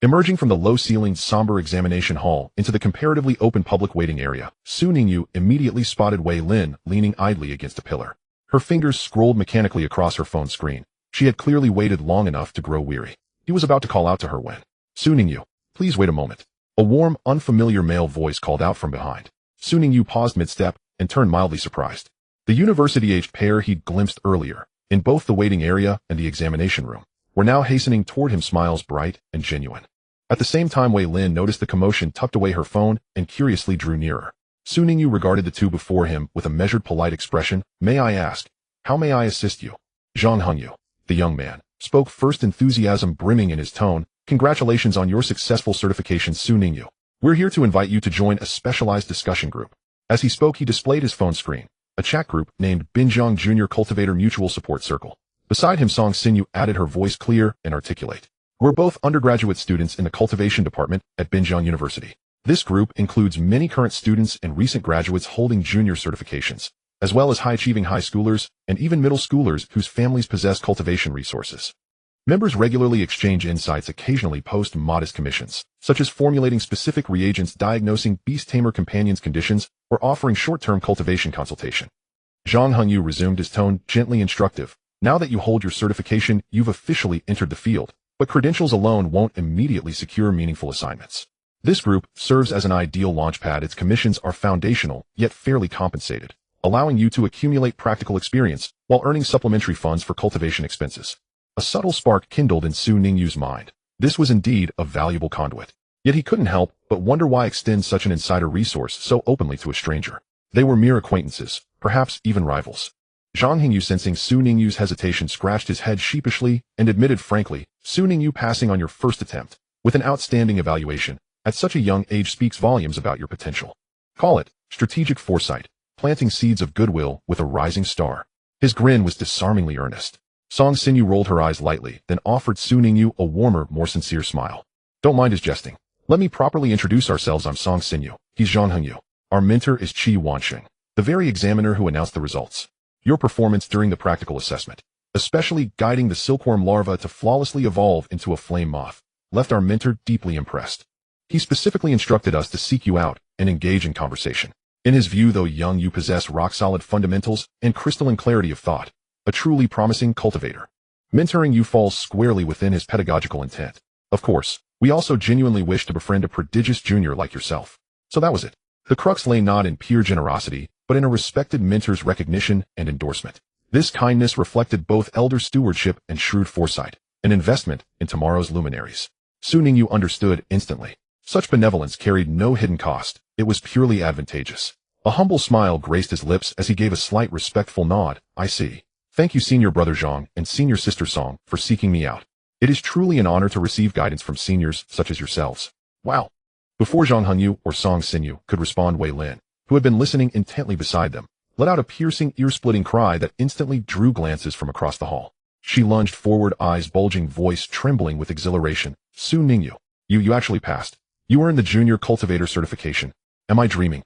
A: Emerging from the low-ceilinged, somber examination hall into the comparatively open public waiting area, Su Ningyu immediately spotted Wei Lin leaning idly against a pillar. Her fingers scrolled mechanically across her phone screen. She had clearly waited long enough to grow weary. He was about to call out to her when, "Su Ningyu, please wait a moment." A warm, unfamiliar male voice called out from behind. Su Ningyu paused mid-step and turned mildly surprised. The university-aged pair he'd glimpsed earlier, in both the waiting area and the examination room, were now hastening toward him, smiles bright and genuine. At the same time, Wei Lin noticed the commotion, tucked away her phone, and curiously drew nearer. Su Ningyu regarded the two before him with a measured, polite expression. "May I ask, how may I assist you?" Zhang Hengyu, the young man, spoke first, enthusiasm brimming in his tone. "Congratulations on your successful certification, Su Ningyu. We're here to invite you to join a specialized discussion group." As he spoke, he displayed his phone screen, a chat group named Binjiang Junior Cultivator Mutual Support Circle. Beside him, Song Xinyu added, her voice clear and articulate. "We're both undergraduate students in the cultivation department at Binjiang University. This group includes many current students and recent graduates holding junior certifications, as well as high-achieving high schoolers and even middle schoolers whose families possess cultivation resources. Members regularly exchange insights, occasionally post modest commissions, such as formulating specific reagents, diagnosing Beast Tamer companions' conditions, or offering short-term cultivation consultation. Zhang Hengyu resumed, his tone gently instructive. Now that you hold your certification, you've officially entered the field, but credentials alone won't immediately secure meaningful assignments. This group serves as an ideal launchpad. Its commissions are foundational, yet fairly compensated, allowing you to accumulate practical experience while earning supplementary funds for cultivation expenses. A subtle spark kindled in Su Ningyu's mind. This was indeed a valuable conduit. Yet he couldn't help but wonder why extend such an insider resource so openly to a stranger. They were mere acquaintances, perhaps even rivals. Zhang Hengyu, sensing Su Ningyu's hesitation, scratched his head sheepishly and admitted frankly, Su Ningyu, passing on your first attempt with an outstanding evaluation at such a young age speaks volumes about your potential. Call it strategic foresight, planting seeds of goodwill with a rising star. His grin was disarmingly earnest. Song Xinyu rolled her eyes lightly, then offered Su Ningyu a warmer, more sincere smile. Don't mind his jesting. Let me properly introduce ourselves. I'm Song Xinyu. He's Zhang Hengyu. Our mentor is Qi Wansheng, the very examiner who announced the results. Your performance during the practical assessment, especially guiding the silkworm larva to flawlessly evolve into a flame moth, left our mentor deeply impressed. He specifically instructed us to seek you out and engage in conversation. In his view, though young, you possess rock-solid fundamentals and crystalline clarity of thought, a truly promising cultivator. Mentoring you falls squarely within his pedagogical intent. Of course, we also genuinely wish to befriend a prodigious junior like yourself. So that was it. The crux lay not in pure generosity, but in a respected mentor's recognition and endorsement. This kindness reflected both elder stewardship and shrewd foresight, an investment in tomorrow's luminaries. Su Ningyu understood instantly. Such benevolence carried no hidden cost. It was purely advantageous. A humble smile graced his lips as he gave a slight respectful nod. I see. Thank you, senior brother Zhang and senior sister Song, for seeking me out. It is truly an honor to receive guidance from seniors such as yourselves. Wow. Before Zhang Hengyu or Song Xinyu could respond, Wei Lin, who had been listening intently beside them, let out a piercing, ear-splitting cry that instantly drew glances from across the hall. She lunged forward, eyes bulging, voice trembling with exhilaration. Su Ningyu, you actually passed. You earned the junior cultivator certification. Am I dreaming?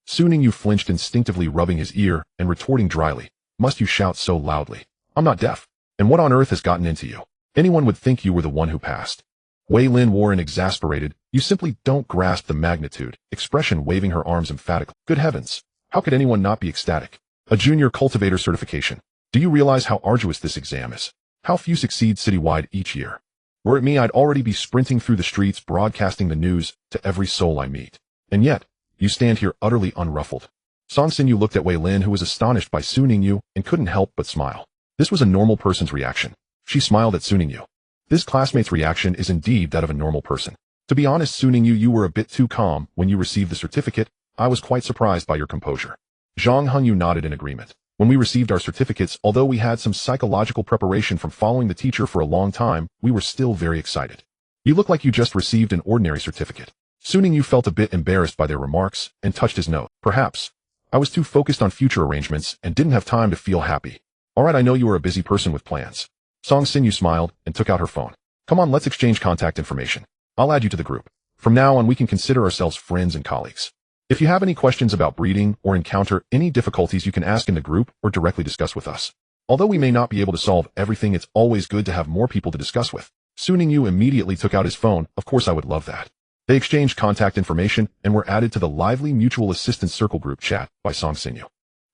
A: Su Ningyu flinched, instinctively rubbing his ear and retorting dryly. Must you shout so loudly? I'm not deaf. And what on earth has gotten into you? Anyone would think you were the one who passed. Wei Lin wore an exasperated, you simply don't grasp the magnitude, expression, waving her arms emphatically. Good heavens. How could anyone not be ecstatic? A junior cultivator certification. Do you realize how arduous this exam is? How few succeed citywide each year? Were it me, I'd already be sprinting through the streets, broadcasting the news to every soul I meet. And yet, you stand here utterly unruffled. Song Xinyu looked at Wei Lin, who was astonished by Su Ningyu, and couldn't help but smile. This was a normal person's reaction. She smiled at Su Ningyu. This classmate's reaction is indeed that of a normal person. To be honest, Su Ningyu, you were a bit too calm when you received the certificate. I was quite surprised by your composure. Zhang Hengyu nodded in agreement. When we received our certificates, although we had some psychological preparation from following the teacher for a long time, we were still very excited. You look like you just received an ordinary certificate. Su Ningyu felt a bit embarrassed by their remarks and touched his nose. Perhaps. I was too focused on future arrangements and didn't have time to feel happy. Alright, I know you are a busy person with plans. Song Xinyu smiled and took out her phone. Come on, let's exchange contact information. I'll add you to the group. From now on, we can consider ourselves friends and colleagues. If you have any questions about breeding or encounter any difficulties, you can ask in the group or directly discuss with us. Although we may not be able to solve everything, it's always good to have more people to discuss with. Su Ningyu immediately took out his phone. Of course, I would love that. They exchanged contact information and were added to the lively mutual assistance circle group chat by Song Xinyu.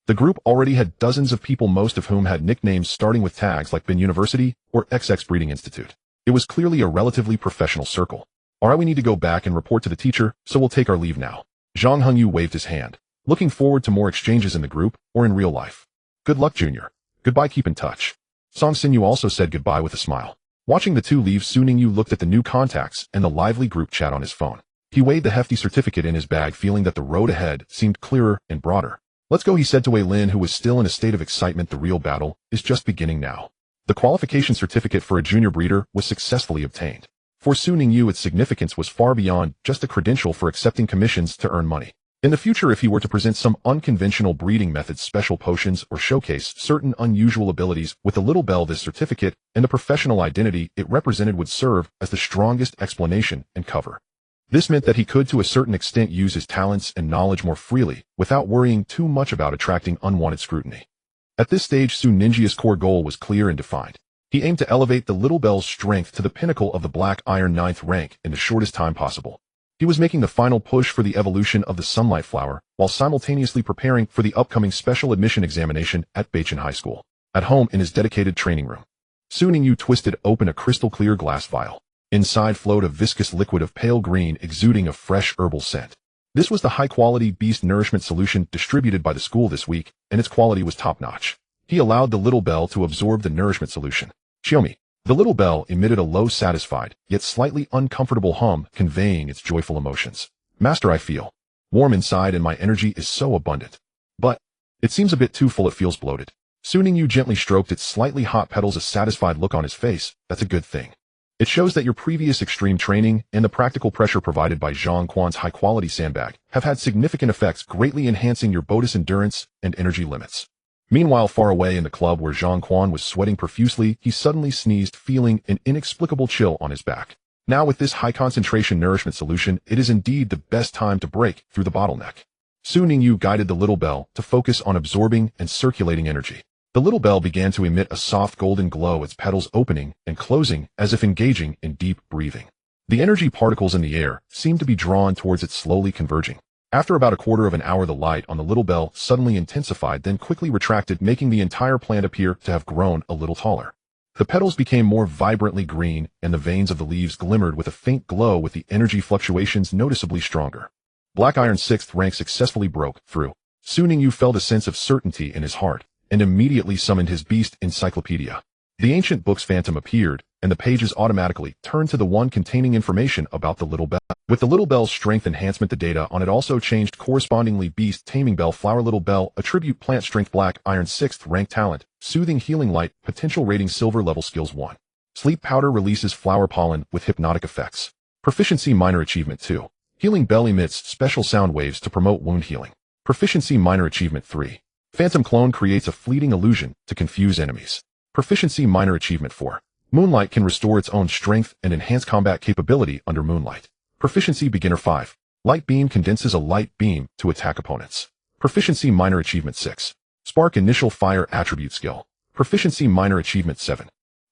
A: The group already had dozens of people, most of whom had nicknames starting with tags like Bin University or XX Breeding Institute. It was clearly a relatively professional circle. Alright, we need to go back and report to the teacher, so we'll take our leave now. Zhang Hengyu waved his hand, looking forward to more exchanges in the group or in real life. Good luck, Junior. Goodbye, keep in touch. Song Xinyu also said goodbye with a smile. Watching the two leave, Su Ningyu looked at the new contacts and the lively group chat on his phone. He weighed the hefty certificate in his bag, feeling that the road ahead seemed clearer and broader. Let's go, he said to Wei Lin, who was still in a state of excitement. The real battle is just beginning now. The qualification certificate for a junior breeder was successfully obtained. For Su Ningyu, its significance was far beyond just a credential for accepting commissions to earn money. In the future, if he were to present some unconventional breeding methods, special potions, or showcase certain unusual abilities with the little bell, this certificate and the professional identity it represented would serve as the strongest explanation and cover. This meant that he could, to a certain extent, use his talents and knowledge more freely without worrying too much about attracting unwanted scrutiny. At this stage, Su Ninjia's core goal was clear and defined. He aimed to elevate the little bell's strength to the pinnacle of the black iron 9th rank in the shortest time possible. He was making the final push for the evolution of the sunlight flower, while simultaneously preparing for the upcoming special admission examination at Beichin High School. At home in his dedicated training room, Su Ningyu twisted open a crystal-clear glass vial. Inside flowed a viscous liquid of pale green exuding a fresh herbal scent. This was the high-quality beast nourishment solution distributed by the school this week, and its quality was top-notch. He allowed the little bell to absorb the nourishment solution. Xiaomi. The little bell emitted a low, satisfied, yet slightly uncomfortable hum, conveying its joyful emotions. Master, I feel warm inside and my energy is so abundant. But it seems a bit too full, it feels bloated. Su Ningyu gently stroked its slightly hot petals, a satisfied look on his face. That's a good thing. It shows that your previous extreme training and the practical pressure provided by Zhang Quan's high-quality sandbag have had significant effects, greatly enhancing your bonus endurance and energy limits. Meanwhile, far away in the club where Zhang Quan was sweating profusely, he suddenly sneezed, feeling an inexplicable chill on his back. Now with this high-concentration nourishment solution, it is indeed the best time to break through the bottleneck. Su Ningyu guided the little bell to focus on absorbing and circulating energy. The little bell began to emit a soft golden glow, its petals opening and closing as if engaging in deep breathing. The energy particles in the air seemed to be drawn towards it, slowly converging. After about a quarter of an hour, the light on the little bell suddenly intensified, then quickly retracted, making the entire plant appear to have grown a little taller. The petals became more vibrantly green, and the veins of the leaves glimmered with a faint glow, with the energy fluctuations noticeably stronger. Black Iron 6th rank successfully broke through. Su Ningyu felt a sense of certainty in his heart, and immediately summoned his beast encyclopedia. The ancient book's phantom appeared, and the pages automatically turned to the one containing information about the little bell. With the little bell's strength enhancement, the data on it also changed correspondingly. Beast Taming Bell Flower Little Bell Attribute Plant Strength Black Iron 6th Rank Talent Soothing Healing Light Potential Rating Silver Level Skills 1. Sleep Powder releases flower pollen with hypnotic effects. Proficiency Minor Achievement 2. Healing Bell emits special sound waves to promote wound healing. Proficiency Minor Achievement 3. Phantom Clone creates a fleeting illusion to confuse enemies. Proficiency Minor Achievement 4. Moonlight can restore its own strength and enhance combat capability under moonlight. Proficiency Beginner 5. Light Beam condenses a light beam to attack opponents. Proficiency Minor Achievement 6. Spark Initial Fire Attribute Skill. Proficiency Minor Achievement 7.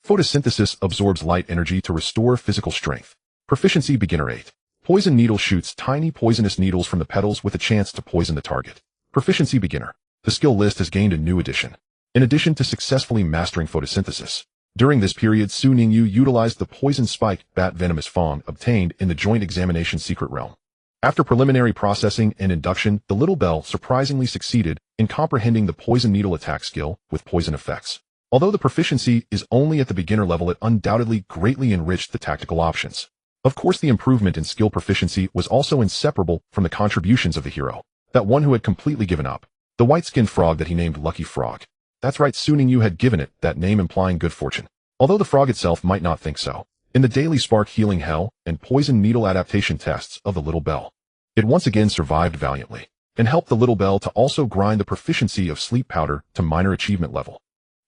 A: Photosynthesis absorbs light energy to restore physical strength. Proficiency Beginner 8. Poison Needle shoots tiny poisonous needles from the petals with a chance to poison the target. Proficiency Beginner. The skill list has gained a new addition. In addition to successfully mastering photosynthesis, during this period, Su Ningyu utilized the poison spike bat venomous fong obtained in the joint examination secret realm. After preliminary processing and induction, the little bell surprisingly succeeded in comprehending the poison needle attack skill with poison effects. Although the proficiency is only at the beginner level, it undoubtedly greatly enriched the tactical options. Of course, the improvement in skill proficiency was also inseparable from the contributions of the hero, that one who had completely given up, the white-skinned frog that he named Lucky Frog. That's right, Su Ningyu had given it that name, implying good fortune. Although the frog itself might not think so. In the daily spark healing hell and poison needle adaptation tests of the little bell, it once again survived valiantly, and helped the little bell to also grind the proficiency of sleep powder to minor achievement level.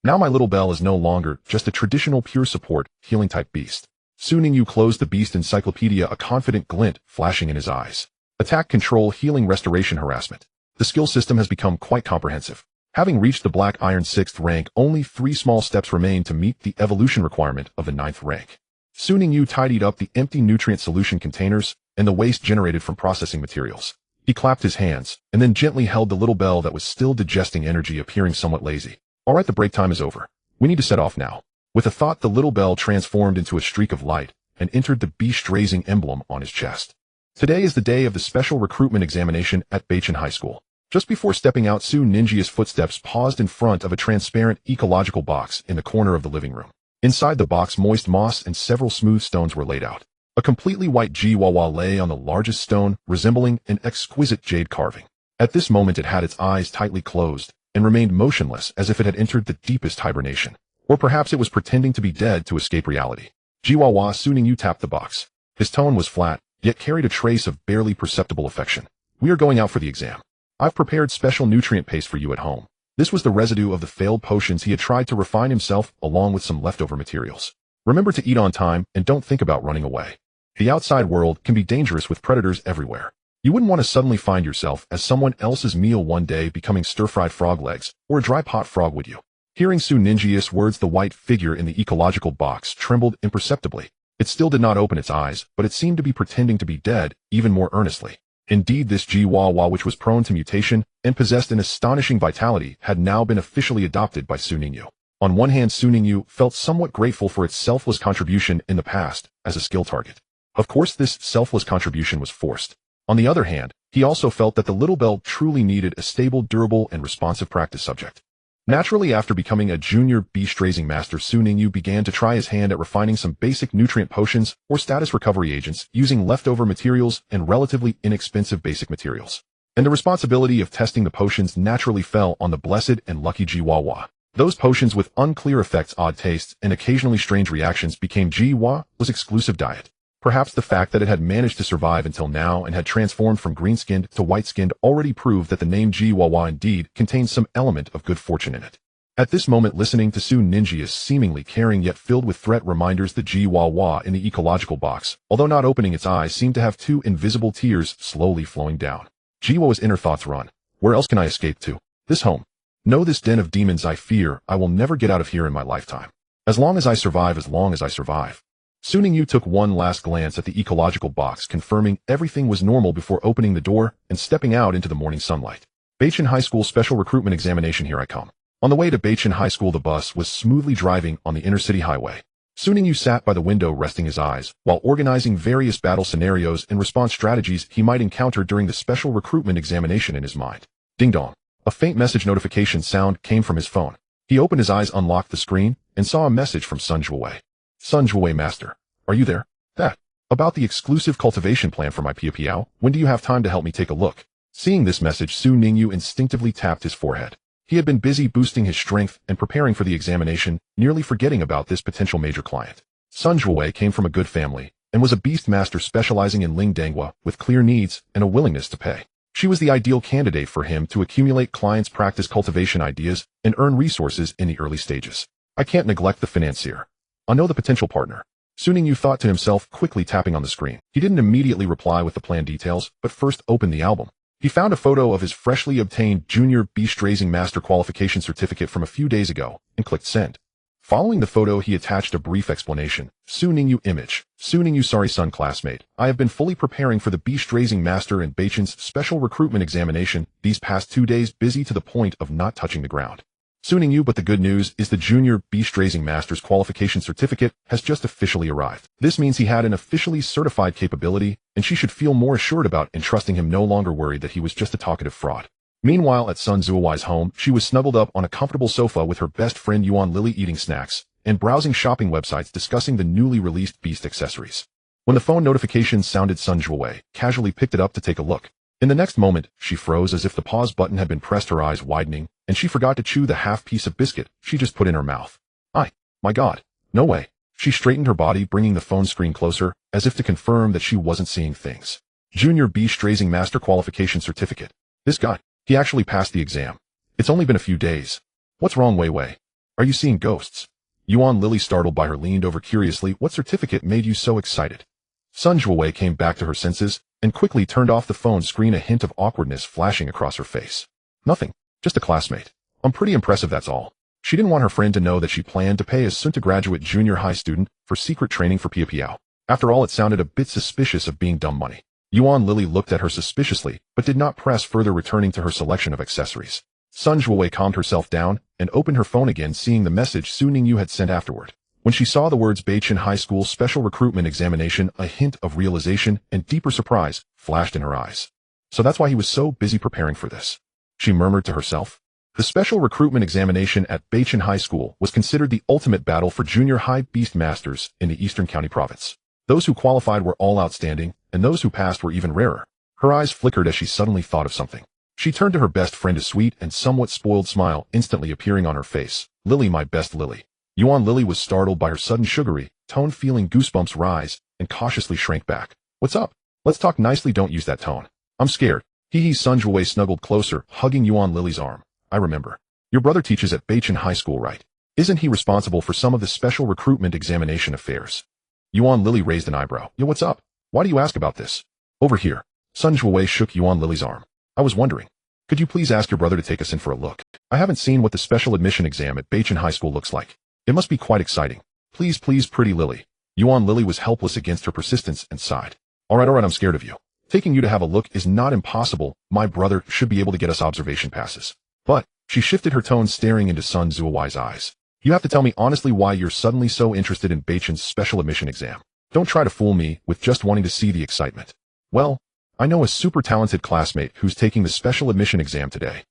A: Now my little bell is no longer just a traditional pure support, healing type beast. Su Ningyu closed the beast encyclopedia, a confident glint flashing in his eyes. Attack, control, healing, restoration, harassment. The skill system has become quite comprehensive. Having reached the Black Iron 6th rank, only 3 small steps remain to meet the evolution requirement of the 9th rank. Su Ningyu tidied up the empty nutrient solution containers and the waste generated from processing materials. He clapped his hands, and then gently held the little bell that was still digesting energy, appearing somewhat lazy. Alright, the break time is over. We need to set off now. With a thought, the little bell transformed into a streak of light and entered the beast-raising emblem on his chest. Today is the day of the special recruitment examination at Beichin High School. Just before stepping out, Su Ninjia's footsteps paused in front of a transparent ecological box in the corner of the living room. Inside the box, moist moss and several smooth stones were laid out. A completely white chihuahua lay on the largest stone, resembling an exquisite jade carving. At this moment, it had its eyes tightly closed and remained motionless, as if it had entered the deepest hibernation. Or perhaps it was pretending to be dead to escape reality. Chihuahua. Su Ningyu tapped the box. His tone was flat, yet carried a trace of barely perceptible affection. We are going out for the exam. I've prepared special nutrient paste for you at home. This was the residue of the failed potions he had tried to refine himself, along with some leftover materials. Remember to eat on time and don't think about running away. The outside world can be dangerous with predators everywhere. You wouldn't want to suddenly find yourself as someone else's meal one day, becoming stir-fried frog legs or a dry pot frog, would you? Hearing Su Ninji's words, the white figure in the ecological box trembled imperceptibly. It still did not open its eyes, but it seemed to be pretending to be dead, even more earnestly. Indeed, this Jiwawa, which was prone to mutation and possessed an astonishing vitality, had now been officially adopted by Su Ningyu. On one hand, Su Ningyu felt somewhat grateful for its selfless contribution in the past as a skill target. Of course, this selfless contribution was forced. On the other hand, he also felt that the little bell truly needed a stable, durable, and responsive practice subject. Naturally, after becoming a junior beast-raising master, Su Ningyu began to try his hand at refining some basic nutrient potions or status recovery agents using leftover materials and relatively inexpensive basic materials. And the responsibility of testing the potions naturally fell on the blessed and lucky Jiwawa. Those potions with unclear effects, odd tastes, and occasionally strange reactions became Jiwawa's exclusive diet. Perhaps the fact that it had managed to survive until now and had transformed from green-skinned to white-skinned already proved that the name Jiwawa indeed contained some element of good fortune in it. At this moment, listening to Su Ninji's seemingly caring yet filled with threat reminders, the Jiwawa in the ecological box, although not opening its eyes, seemed to have two invisible tears slowly flowing down. Jiwawa's inner thoughts run. Where else can I escape to? This home. No, this den of demons I fear. I will never get out of here in my lifetime. As long as I survive, as long as I survive. Su Ningyu took one last glance at the ecological box, confirming everything was normal before opening the door and stepping out into the morning sunlight. Beichin High School Special Recruitment Examination, here I come. On the way to Beichin High School, the bus was smoothly driving on the inner-city highway. Su Ningyu sat by the window, resting his eyes, while organizing various battle scenarios and response strategies he might encounter during the special recruitment examination in his mind. Ding-dong. A faint message notification sound came from his phone. He opened his eyes, unlocked the screen, and saw a message from Sun Zhuowei. Sun Zhuowei, Master. Are you there? That. About the exclusive cultivation plan for my Piao. When do you have time to help me take a look? Seeing this message, Su Ningyu instinctively tapped his forehead. He had been busy boosting his strength and preparing for the examination, nearly forgetting about this potential major client. Sun Zhuowei came from a good family and was a beast master specializing in Ling Dangua with clear needs and a willingness to pay. She was the ideal candidate for him to accumulate clients' practice cultivation ideas and earn resources in the early stages. I can't neglect the financier. I know the potential partner. Su Ningyu thought to himself, quickly tapping on the screen. He didn't immediately reply with the plan details, but first opened the album. He found a photo of his freshly obtained Junior Beast Raising Master Qualification Certificate from a few days ago, and clicked send. Following the photo, he attached a brief explanation. Su Ningyu image. Su Ningyu, sorry son classmate. I have been fully preparing for the Beast Raising Master and Beichin's special recruitment examination these past 2 days, busy to the point of not touching the ground. Su Ningyu, but the good news is the Junior Beast Raising Master's Qualification Certificate has just officially arrived. This means he had an officially certified capability, and she should feel more assured about entrusting him, no longer worried that he was just a talkative fraud. Meanwhile, at Sun Zhuowei's home, she was snuggled up on a comfortable sofa with her best friend Yuan Lily, eating snacks and browsing shopping websites discussing the newly released Beast accessories. When the phone notification sounded, Sun Zhuowei casually picked it up to take a look. In the next moment, she froze as if the pause button had been pressed, her eyes widening, and she forgot to chew the half piece of biscuit she just put in her mouth. My God, no way. She straightened her body, bringing the phone screen closer, as if to confirm that she wasn't seeing things. Junior Beast Raising Master Qualification Certificate. This guy, he actually passed the exam. It's only been a few days. What's wrong, Wei Wei? Are you seeing ghosts? Yuan Lily, startled by her, leaned over curiously. What certificate made you so excited? Sun Zhuowei came back to her senses and quickly turned off the phone screen, a hint of awkwardness flashing across her face. Nothing, just a classmate. I'm pretty impressive, that's all. She didn't want her friend to know that she planned to pay a soon-to-graduate junior high student for secret training for Piao. After all, it sounded a bit suspicious of being dumb money. Yuan Lily looked at her suspiciously, but did not press further, returning to her selection of accessories. Sun Zhuowei calmed herself down and opened her phone again, seeing the message Su Ningyu had sent afterward. When she saw the words Beichin High School Special Recruitment Examination, a hint of realization and deeper surprise flashed in her eyes. So that's why he was so busy preparing for this, she murmured to herself. The special recruitment examination at Beichin High School was considered the ultimate battle for junior high beast masters in the Eastern County Province. Those who qualified were all outstanding, and those who passed were even rarer. Her eyes flickered as she suddenly thought of something. She turned to her best friend, a sweet and somewhat spoiled smile instantly appearing on her face. Lily, my best Lily. Yuan Lily was startled by her sudden sugary tone, feeling goosebumps rise, and cautiously shrank back. What's up? Let's talk nicely, don't use that tone. I'm scared. Sun Zhuowei snuggled closer, hugging Yuan Lily's arm. I remember. Your brother teaches at Beichin High School, right? Isn't he responsible for some of the special recruitment examination affairs? Yuan Lily raised an eyebrow. Yo, what's up? Why do you ask about this? Over here. Sun Zhuowei shook Yuan Lily's arm. I was wondering. Could you please ask your brother to take us in for a look? I haven't seen what the special admission exam at Beichin High School looks like. It must be quite exciting. Please, please, pretty Lily. Yuan Lily was helpless against her persistence and sighed. Alright, I'm scared of you. Taking you to have a look is not impossible. My brother should be able to get us observation passes. But, she shifted her tone, staring into Sun Zuowai's eyes. You have to tell me honestly why you're suddenly so interested in Beichin's special admission exam. Don't try to fool me with just wanting to see the excitement. Well, I know a super talented classmate who's taking the special admission exam today.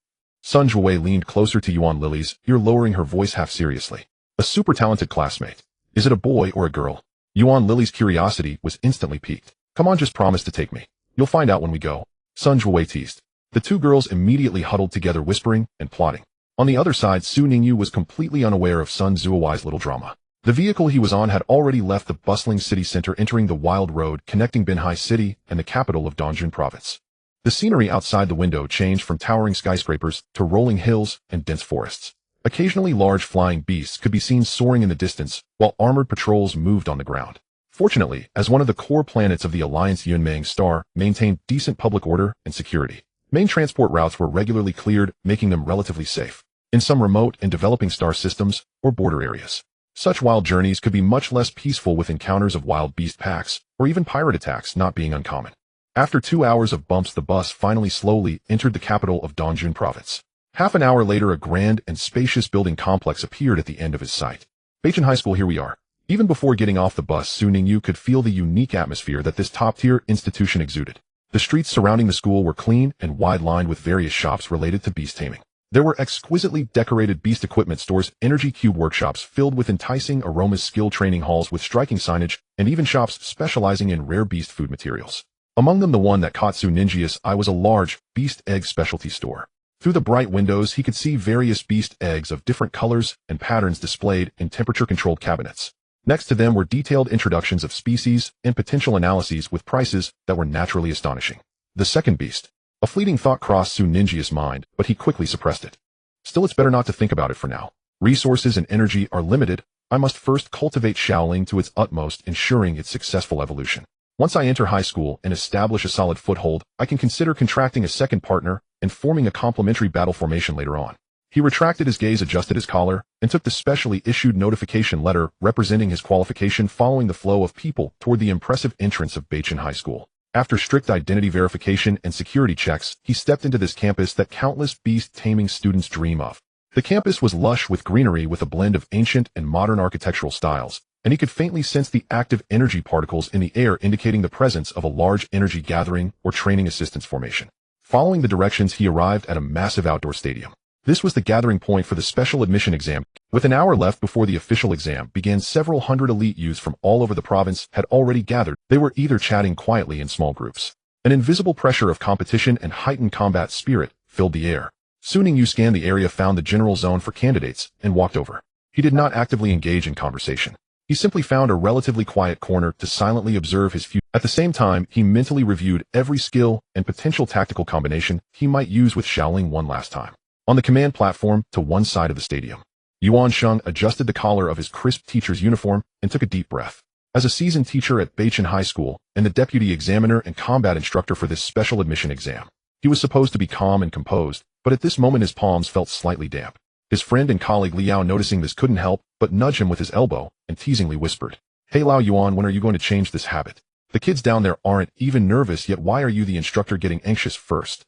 A: Sun Zuowei leaned closer to Yuan Lily's ear, lowering her voice half seriously. A super talented classmate. Is it a boy or a girl? Yuan Lily's curiosity was instantly piqued. Come on, just promise to take me. You'll find out when we go. Sun Zuowei teased. The two girls immediately huddled together, whispering and plotting. On the other side, Su Ningyu was completely unaware of Sun Zuowai's little drama. The vehicle he was on had already left the bustling city center, entering the wild road connecting Binhai City and the capital of Dongjun Province. The scenery outside the window changed from towering skyscrapers to rolling hills and dense forests. Occasionally large flying beasts could be seen soaring in the distance, while armored patrols moved on the ground. Fortunately, as one of the core planets of the Alliance, Yunmeng Star maintained decent public order and security. Main transport routes were regularly cleared, making them relatively safe. In some remote and developing star systems or border areas, such wild journeys could be much less peaceful, with encounters of wild beast packs or even pirate attacks not being uncommon. After 2 hours of bumps, the bus finally slowly entered the capital of Dongjun Province. Half an hour later, a grand and spacious building complex appeared at the end of his sight. Beichin High School, here we are. Even before getting off the bus, Su Ningyu could feel the unique atmosphere that this top-tier institution exuded. The streets surrounding the school were clean and wide-lined with various shops related to beast taming. There were exquisitely decorated beast equipment stores, energy cube workshops filled with enticing aromas, skill training halls with striking signage, and even shops specializing in rare beast food materials. Among them, the one that caught Su Ningyi's eye was a large beast egg specialty store. Through the bright windows, he could see various beast eggs of different colors and patterns displayed in temperature-controlled cabinets. Next to them were detailed introductions of species and potential analyses with prices that were naturally astonishing. The second beast. A fleeting thought crossed Su Ningyi's mind, but he quickly suppressed it. Still, it's better not to think about it for now. Resources and energy are limited. I must first cultivate Shaoling to its utmost, ensuring its successful evolution. Once I enter high school and establish a solid foothold, I can consider contracting a second partner and forming a complementary battle formation later on. He retracted his gaze, adjusted his collar, and took the specially issued notification letter representing his qualification, following the flow of people toward the impressive entrance of Beichin High School. After strict identity verification and security checks, he stepped into this campus that countless beast taming students dream of. The campus was lush with greenery, with a blend of ancient and modern architectural styles, and he could faintly sense the active energy particles in the air, indicating the presence of a large energy gathering or training assistance formation. Following the directions, he arrived at a massive outdoor stadium. This was the gathering point for the special admission exam. With an hour left before the official exam began, several hundred elite youths from all over the province had already gathered. They were either chatting quietly in small groups. An invisible pressure of competition and heightened combat spirit filled the air. Su Ningyu scanned the area, found the general zone for candidates, and walked over. He did not actively engage in conversation. He simply found a relatively quiet corner to silently observe his future. At the same time, he mentally reviewed every skill and potential tactical combination he might use with Shaoling one last time. On the command platform to one side of the stadium, Yuan Sheng adjusted the collar of his crisp teacher's uniform and took a deep breath. As a seasoned teacher at Beichin High School and the deputy examiner and combat instructor for this special admission exam, he was supposed to be calm and composed, but at this moment his palms felt slightly damp. His friend and colleague Liao, noticing this, couldn't help but nudge him with his elbow and teasingly whispered, "Hey Lao Yuan, when are you going to change this habit? The kids down there aren't even nervous yet. Why are you, the instructor, getting anxious first?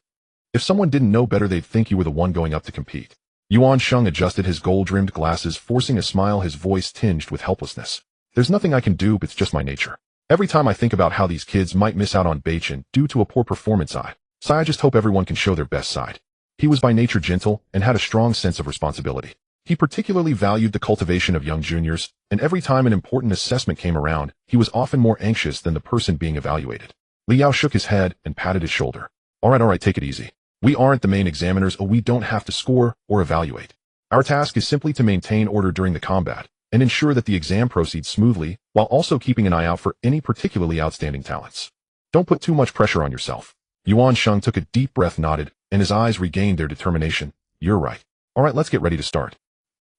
A: If someone didn't know better, they'd think you were the one going up to compete." Yuan Sheng adjusted his gold-rimmed glasses, forcing a smile, his voice tinged with helplessness. "There's nothing I can do, it's just my nature. Every time I think about how these kids might miss out on Beichin due to a poor performance, I just hope everyone can show their best side." He was by nature gentle and had a strong sense of responsibility. He particularly valued the cultivation of young juniors, and every time an important assessment came around, he was often more anxious than the person being evaluated. Liao shook his head and patted his shoulder. All right, take it easy. We aren't the main examiners, we don't have to score or evaluate. Our task is simply to maintain order during the combat and ensure that the exam proceeds smoothly, while also keeping an eye out for any particularly outstanding talents. Don't put too much pressure on yourself. Yuan Sheng took a deep breath, nodded, and his eyes regained their determination. You're right. All right, let's get ready to start.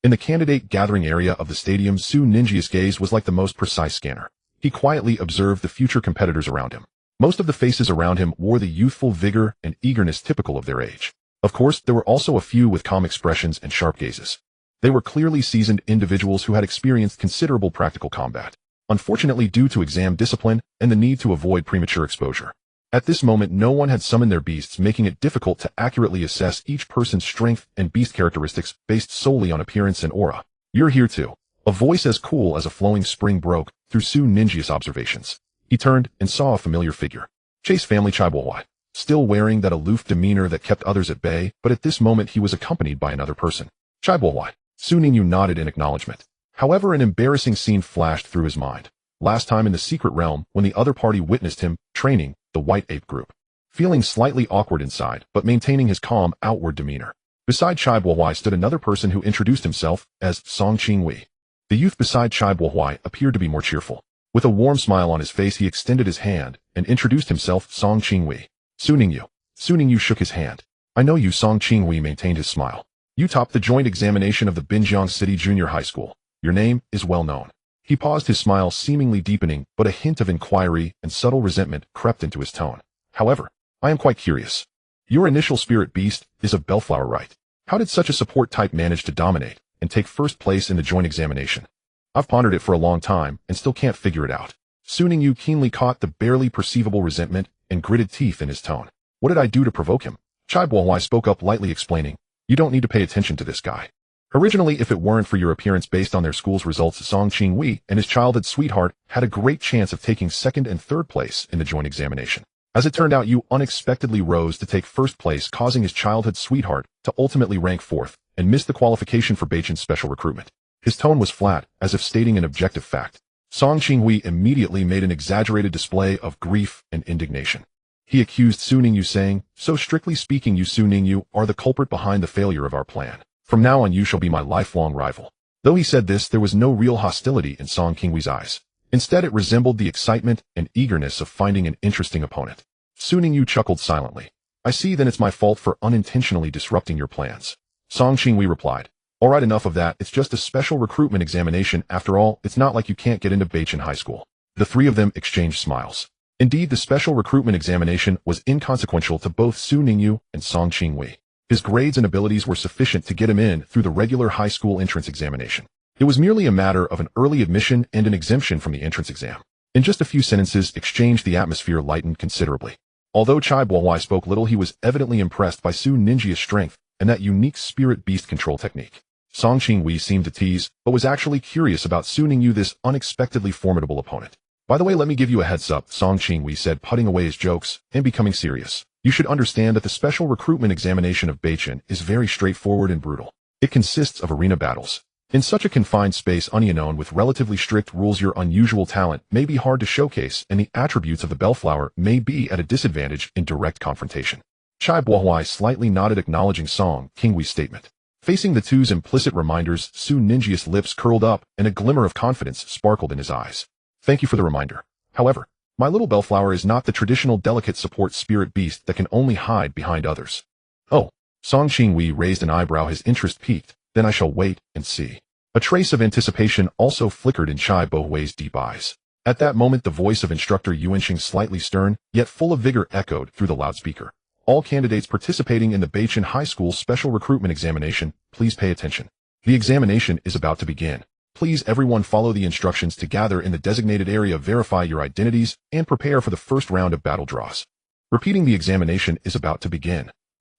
A: In the candidate gathering area of the stadium, Su Ningyi's gaze was like the most precise scanner. He quietly observed the future competitors around him. Most of the faces around him wore the youthful vigor and eagerness typical of their age. Of course, there were also a few with calm expressions and sharp gazes. They were clearly seasoned individuals who had experienced considerable practical combat, unfortunately due to exam discipline and the need to avoid premature exposure. At this moment, no one had summoned their beasts, making it difficult to accurately assess each person's strength and beast characteristics based solely on appearance and aura. "You're here too." A voice as cool as a flowing spring broke through Su Ninjia's observations. He turned and saw a familiar figure. Chase family Chibuahua, still wearing that aloof demeanor that kept others at bay, but at this moment he was accompanied by another person. "Chibuahua." Su Ningyu nodded in acknowledgement. However, an embarrassing scene flashed through his mind. Last time in the secret realm, when the other party witnessed him training the White Ape group. Feeling slightly awkward inside, but maintaining his calm outward demeanor. Beside Chibuahua stood another person who introduced himself as Song Qingwei. The youth beside Chibuahua appeared to be more cheerful. With a warm smile on his face, he extended his hand and introduced himself, Song Qingwei. "Su Ningyu." Su Ningyu shook his hand. "I know you." Song Qingwei maintained his smile. "You topped the joint examination of the Binjiang City Junior High School. Your name is well known." He paused, his smile seemingly deepening, but a hint of inquiry and subtle resentment crept into his tone. "However, I am quite curious. Your initial spirit beast is a bellflower, right? How did such a support type manage to dominate and take first place in the joint examination?" "I've pondered it for a long time and still can't figure it out." Su Ningyu keenly caught the barely perceivable resentment and gritted teeth in his tone. "What did I do to provoke him?" Chibuahua spoke up lightly, explaining, "You don't need to pay attention to this guy. Originally, if it weren't for your appearance based on their school's results, Song Qingwei and his childhood sweetheart had a great chance of taking second and third place in the joint examination. As it turned out, you unexpectedly rose to take first place, causing his childhood sweetheart to ultimately rank fourth and miss the qualification for Beichen's special recruitment." His tone was flat, as if stating an objective fact. Song Qingwei immediately made an exaggerated display of grief and indignation. He accused Su Ningyu, saying, "So strictly speaking, you Su Ningyu are the culprit behind the failure of our plan. From now on you shall be my lifelong rival." Though he said this, there was no real hostility in Song Qingwei's eyes. Instead, it resembled the excitement and eagerness of finding an interesting opponent. Su Ningyu chuckled silently. "I see, then it's my fault for unintentionally disrupting your plans." Song Qingwei replied, "All right, enough of that. It's just a special recruitment examination. After all, it's not like you can't get into Beichen High School." The three of them exchanged smiles. Indeed, the special recruitment examination was inconsequential to both Su Ningyu and Song Qingwei. His grades and abilities were sufficient to get him in through the regular high school entrance examination. It was merely a matter of an early admission and an exemption from the entrance exam. In just a few sentences exchanged, the atmosphere lightened considerably. Although Chibuahua spoke little, he was evidently impressed by Su Ninjia's strength and that unique spirit beast control technique. Song Qingwei seemed to tease, but was actually curious about Su Ningyu, this unexpectedly formidable opponent. "By the way, let me give you a heads up," Song Qingwei said, putting away his jokes and becoming serious. "You should understand that the special recruitment examination of Beichen is very straightforward and brutal. It consists of arena battles. In such a confined space, unknown with relatively strict rules, your unusual talent may be hard to showcase, and the attributes of the bellflower may be at a disadvantage in direct confrontation." Chibuahua slightly nodded, acknowledging Song Qingwei's statement. Facing the two's implicit reminders, Su Ninjia's lips curled up and a glimmer of confidence sparkled in his eyes. "Thank you for the reminder. However, my little bellflower is not the traditional delicate support spirit beast that can only hide behind others." "Oh." Song Qingwei raised an eyebrow, his interest piqued. "Then I shall wait and see." A trace of anticipation also flickered in Chibuahua's deep eyes. At that moment, the voice of instructor Yuanxing, slightly stern, yet full of vigor, echoed through the loudspeaker. "All candidates participating in the Beichen High School Special Recruitment Examination, please pay attention. The examination is about to begin. Please everyone follow the instructions to gather in the designated area, verify your identities, and prepare for the first round of battle draws. Repeating, the examination is about to begin."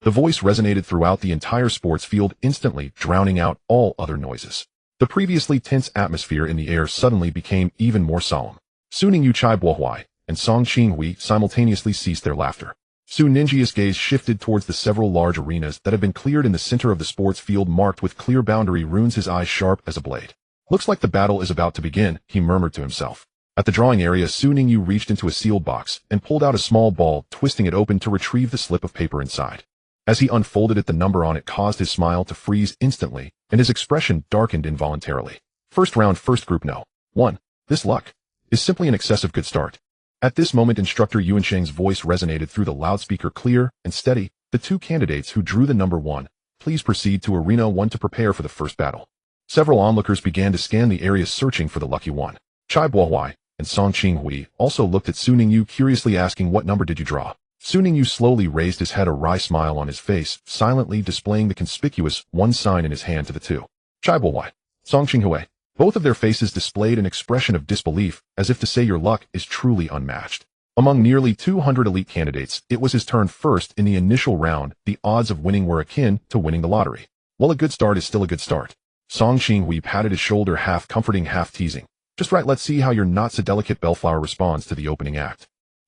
A: The voice resonated throughout the entire sports field, instantly drowning out all other noises. The previously tense atmosphere in the air suddenly became even more solemn. Su Ningyu, Chibuahua, and Song Qingwei simultaneously ceased their laughter. Su Ninjia's gaze shifted towards the several large arenas that had been cleared in the center of the sports field, marked with clear boundary runes, his eyes sharp as a blade. "Looks like the battle is about to begin," he murmured to himself. At the drawing area, Su Ningyu reached into a sealed box and pulled out a small ball, twisting it open to retrieve the slip of paper inside. As he unfolded it, the number on it caused his smile to freeze instantly, and his expression darkened involuntarily. "First round, first group, no. 1. This luck is simply an excessive good start." At this moment, instructor Yuanxing's voice resonated through the loudspeaker, clear and steady. "The two candidates who drew the number 1, please proceed to Arena 1 to prepare for the first battle." Several onlookers began to scan the area, searching for the lucky one. Chibuahua and Song Qingwei also looked at Su Ningyu, curiously asking, "What number did you draw?" Su Ningyu slowly raised his head, a wry smile on his face, silently displaying the conspicuous one sign in his hand to the two. Chaibuowai, Song Qinghui. Both of their faces displayed an expression of disbelief, as if to say your luck is truly unmatched. Among nearly 200 elite candidates, it was his turn first in the initial round. The odds of winning were akin to winning the lottery. Well, a good start is still a good start. Song Qinghui patted his shoulder, half comforting, half teasing. Just right, let's see how your not-so-delicate bellflower responds to the opening act.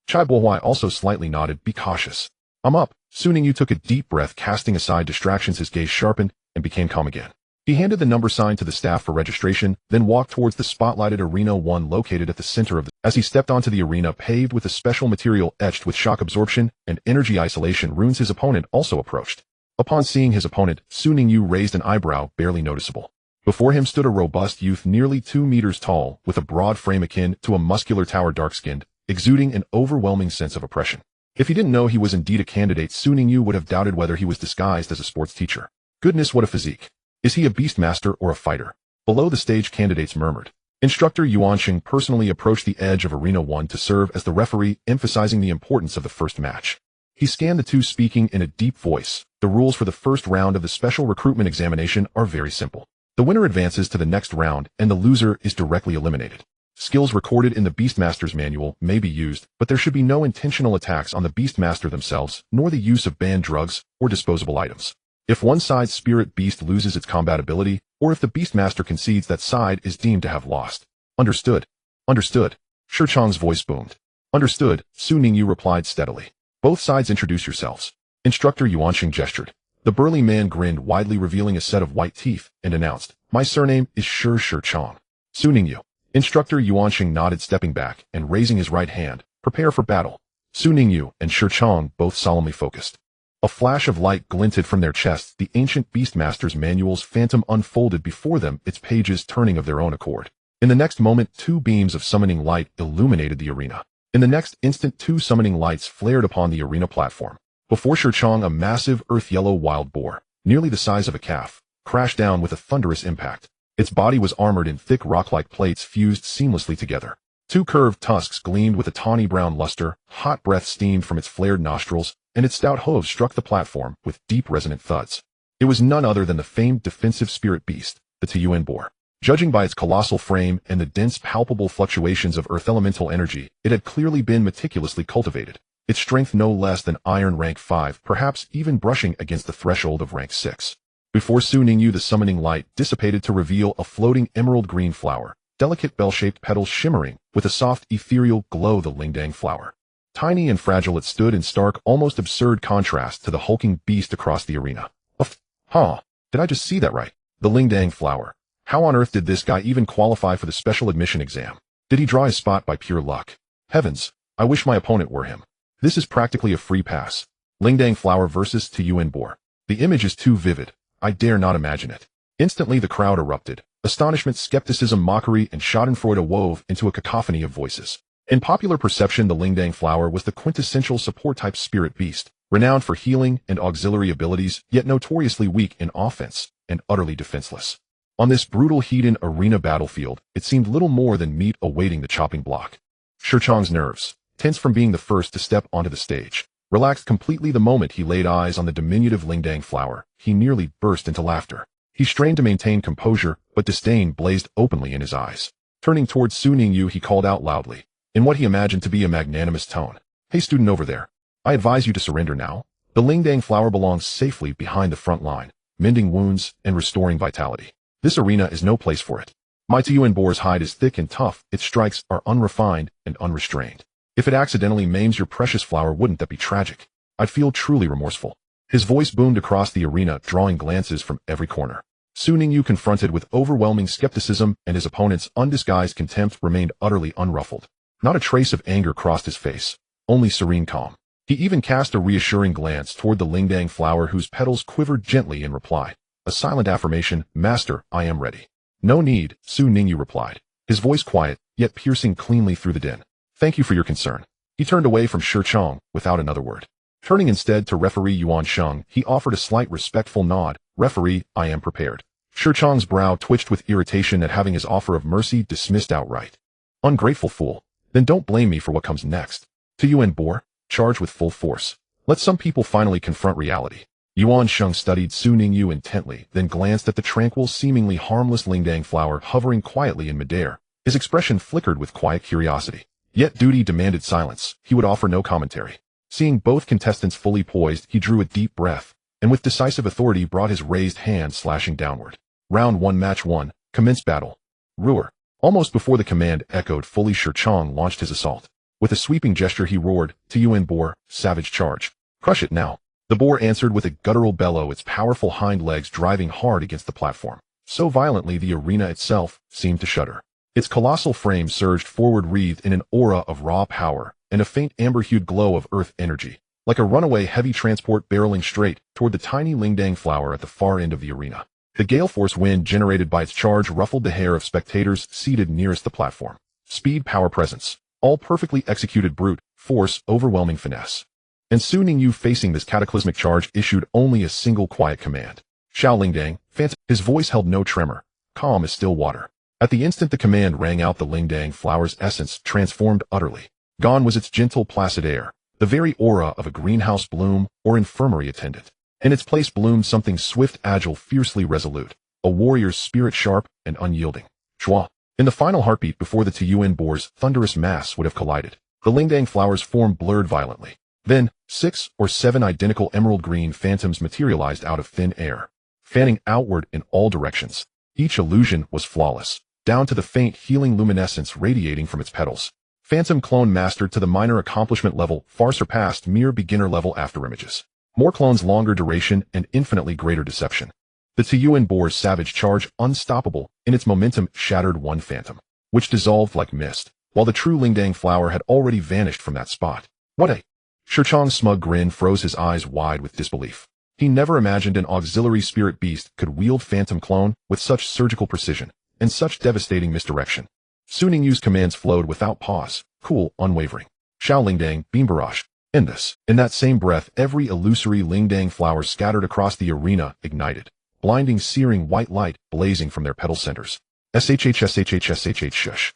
A: Chaibuowai also slightly nodded. Be cautious. I'm up. Su Ningyu took a deep breath, casting aside distractions. His gaze sharpened and became calm again. He handed the number sign to the staff for registration, then walked towards the spotlighted Arena 1 located at the center of the... As he stepped onto the arena paved with a special material etched with shock absorption and energy isolation runes, his opponent also approached. Upon seeing his opponent, Su Ningyu raised an eyebrow, barely noticeable. Before him stood a robust youth nearly 2 meters tall, with a broad frame akin to a muscular tower, dark-skinned, exuding an overwhelming sense of oppression. If he didn't know he was indeed a candidate, Su Ningyu would have doubted whether he was disguised as a sports teacher. Goodness, what a physique. Is he a beast master or a fighter? Below the stage, candidates murmured. Instructor Yuanxing personally approached the edge of Arena 1 to serve as the referee, emphasizing the importance of the first match. He scanned the two, speaking in a deep voice. The rules for the first round of the special recruitment examination are very simple. The winner advances to the next round, and the loser is directly eliminated. Skills recorded in the Beastmaster's manual may be used, but there should be no intentional attacks on the Beastmaster themselves, nor the use of banned drugs or disposable items. If one side's spirit beast loses its combat ability, or if the Beastmaster concedes, that side is deemed to have lost. Understood. Understood. Shi Chang's voice boomed. Understood, Su Ningyu replied steadily. Both sides introduce yourselves. Instructor Yuanxing gestured. The burly man grinned widely, revealing a set of white teeth, and announced, My surname is Shi Chang. Su Ningyu. Instructor Yuanxing nodded, stepping back and raising his right hand. Prepare for battle. Su Ningyu and Shi Chang both solemnly focused. A flash of light glinted from their chests. The ancient Beastmaster's manual's phantom unfolded before them, its pages turning of their own accord. In the next moment, 2 beams of summoning light illuminated the arena. In the next instant, 2 summoning lights flared upon the arena platform. Before Shi Chang, a massive earth-yellow wild boar, nearly the size of a calf, crashed down with a thunderous impact. Its body was armored in thick rock-like plates fused seamlessly together. 2 curved tusks gleamed with a tawny brown luster, hot breath steamed from its flared nostrils, and its stout hooves struck the platform with deep resonant thuds. It was none other than the famed defensive spirit beast, the Tiyuan boar. Judging by its colossal frame and the dense palpable fluctuations of earth elemental energy, it had clearly been meticulously cultivated. Its strength no less than iron rank 5, perhaps even brushing against the threshold of rank 6. Before Su Ningyu, the summoning light dissipated to reveal a floating emerald green flower, delicate bell-shaped petals shimmering with a soft ethereal glow. The Lingdang flower. Tiny and fragile, it stood in stark, almost absurd contrast to the hulking beast across the arena. Did I just see that right? The Lingdang flower. How on earth did this guy even qualify for the special admission exam? Did he draw his spot by pure luck? Heavens, I wish my opponent were him. This is practically a free pass. Lingdang flower versus Tiyuan boar. The image is too vivid. I dare not imagine it. Instantly the crowd erupted. Astonishment, skepticism, mockery, and schadenfreude wove into a cacophony of voices. In popular perception, the Lingdang flower was the quintessential support-type spirit beast, renowned for healing and auxiliary abilities, yet notoriously weak in offense and utterly defenseless. On this brutal heathen arena battlefield, it seemed little more than meat awaiting the chopping block. Shi Chang's nerves, tense from being the first to step onto the stage, relaxed completely the moment he laid eyes on the diminutive Lingdang flower. He nearly burst into laughter. He strained to maintain composure, but disdain blazed openly in his eyes. Turning towards Su Ningyu, he called out loudly, in what he imagined to be a magnanimous tone. Hey student over there, I advise you to surrender now. The Lingdang flower belongs safely behind the front line, mending wounds and restoring vitality. This arena is no place for it. My Tiyuan boar's hide is thick and tough, its strikes are unrefined and unrestrained. If it accidentally maims your precious flower, wouldn't that be tragic? I'd feel truly remorseful. His voice boomed across the arena, drawing glances from every corner. Su Ningyu, confronted with overwhelming skepticism and his opponent's undisguised contempt, remained utterly unruffled. Not a trace of anger crossed his face, only serene calm. He even cast a reassuring glance toward the Lingdang flower, whose petals quivered gently in reply. A silent affirmation, Master, I am ready. No need, Su Ningyu replied, his voice quiet, yet piercing cleanly through the din. Thank you for your concern. He turned away from Shi Chang without another word. Turning instead to referee Yuanxing, he offered a slight respectful nod. Referee, I am prepared. Shi Chang's brow twitched with irritation at having his offer of mercy dismissed outright. Ungrateful fool. Then don't blame me for what comes next. Tiyuan boar, charged with full force. Let some people finally confront reality. Yuan Sheng studied Su Ningyu intently, then glanced at the tranquil, seemingly harmless Lingdang flower hovering quietly in midair. His expression flickered with quiet curiosity. Yet duty demanded silence. He would offer no commentary. Seeing both contestants fully poised, he drew a deep breath, and with decisive authority brought his raised hand slashing downward. Round 1, match 1, commence battle. Roar. Almost before the command echoed fully, Shirchong launched his assault. With a sweeping gesture he roared, "To Yuan boar, savage charge. Crush it now." The boar answered with a guttural bellow, its powerful hind legs driving hard against the platform. So violently the arena itself seemed to shudder. Its colossal frame surged forward, wreathed in an aura of raw power and a faint amber-hued glow of earth energy, like a runaway heavy transport barreling straight toward the tiny Lingdang flower at the far end of the arena. The gale force wind generated by its charge ruffled the hair of spectators seated nearest the platform. Speed, power, presence, all perfectly executed, brute force, overwhelming finesse. And Su Ningyu, facing this cataclysmic charge, issued only a single quiet command. "Xiao Lingdang, phantom." His voice held no tremor, calm as still water. At the instant the command rang out, the Lingdang flower's essence transformed utterly. Gone was its gentle, placid air, the very aura of a greenhouse bloom or infirmary attendant. In its place bloomed something swift, agile, fiercely resolute, a warrior's spirit, sharp and unyielding. Chua. In the final heartbeat before the Tuyuan boar's thunderous mass would have collided, the Lingdang flower's form blurred violently. Then, 6 or 7 identical emerald-green phantoms materialized out of thin air, fanning outward in all directions. Each illusion was flawless, down to the faint healing luminescence radiating from its petals. Phantom clone mastered to the minor accomplishment level, far surpassed mere beginner-level afterimages. More clones, longer duration, and infinitely greater deception. The Tuyuan boar's savage charge, unstoppable in its momentum, shattered one phantom, which dissolved like mist, while the true Lingdang flower had already vanished from that spot. What a... Shirchong's smug grin froze his eyes wide with disbelief. He never imagined an auxiliary spirit beast could wield phantom clone with such surgical precision and such devastating misdirection. Su Ningyu's commands flowed without pause, cool, unwavering. "Xiao Lingdang, beam barrage." In that same breath, every illusory Lingdang flower scattered across the arena ignited, blinding, searing white light blazing from their petal centers. Shush.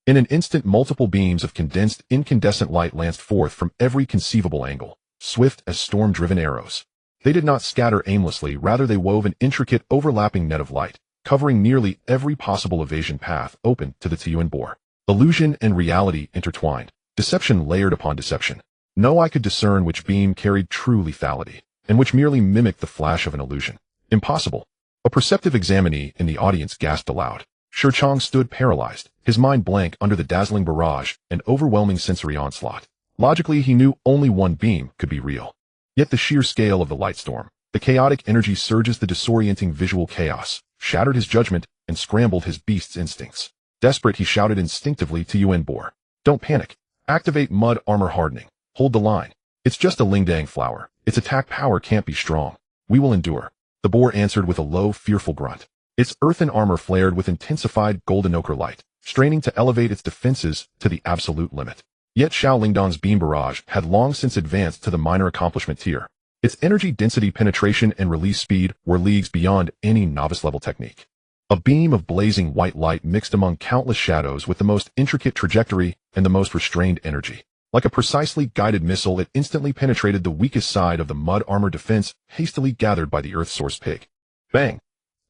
A: In an instant, multiple beams of condensed, incandescent light lanced forth from every conceivable angle, swift as storm-driven arrows. They did not scatter aimlessly, rather they wove an intricate, overlapping net of light, covering nearly every possible evasion path open to the Tuyuan boar. Illusion and reality intertwined, deception layered upon deception. No eye could discern which beam carried true lethality, and which merely mimicked the flash of an illusion. Impossible. A perceptive examinee in the audience gasped aloud. Shirchong stood paralyzed, his mind blank under the dazzling barrage and overwhelming sensory onslaught. Logically, he knew only one beam could be real. Yet the sheer scale of the light storm, the chaotic energy surges, the disorienting visual chaos, shattered his judgment and scrambled his beast's instincts. Desperate, he shouted instinctively to Yuan boar. "Don't panic. Activate mud armor hardening. Hold the line. It's just a Lingdang flower. Its attack power can't be strong. We will endure." The boar answered with a low, fearful grunt. Its earthen armor flared with intensified golden ochre light, straining to elevate its defenses to the absolute limit. Yet Xiao Lingdang's beam barrage had long since advanced to the minor accomplishment tier. Its energy density, penetration, and release speed were leagues beyond any novice-level technique. A beam of blazing white light mixed among countless shadows with the most intricate trajectory and the most restrained energy. Like a precisely guided missile, it instantly penetrated the weakest side of the mud armor defense hastily gathered by the Earth Source pig. Bang!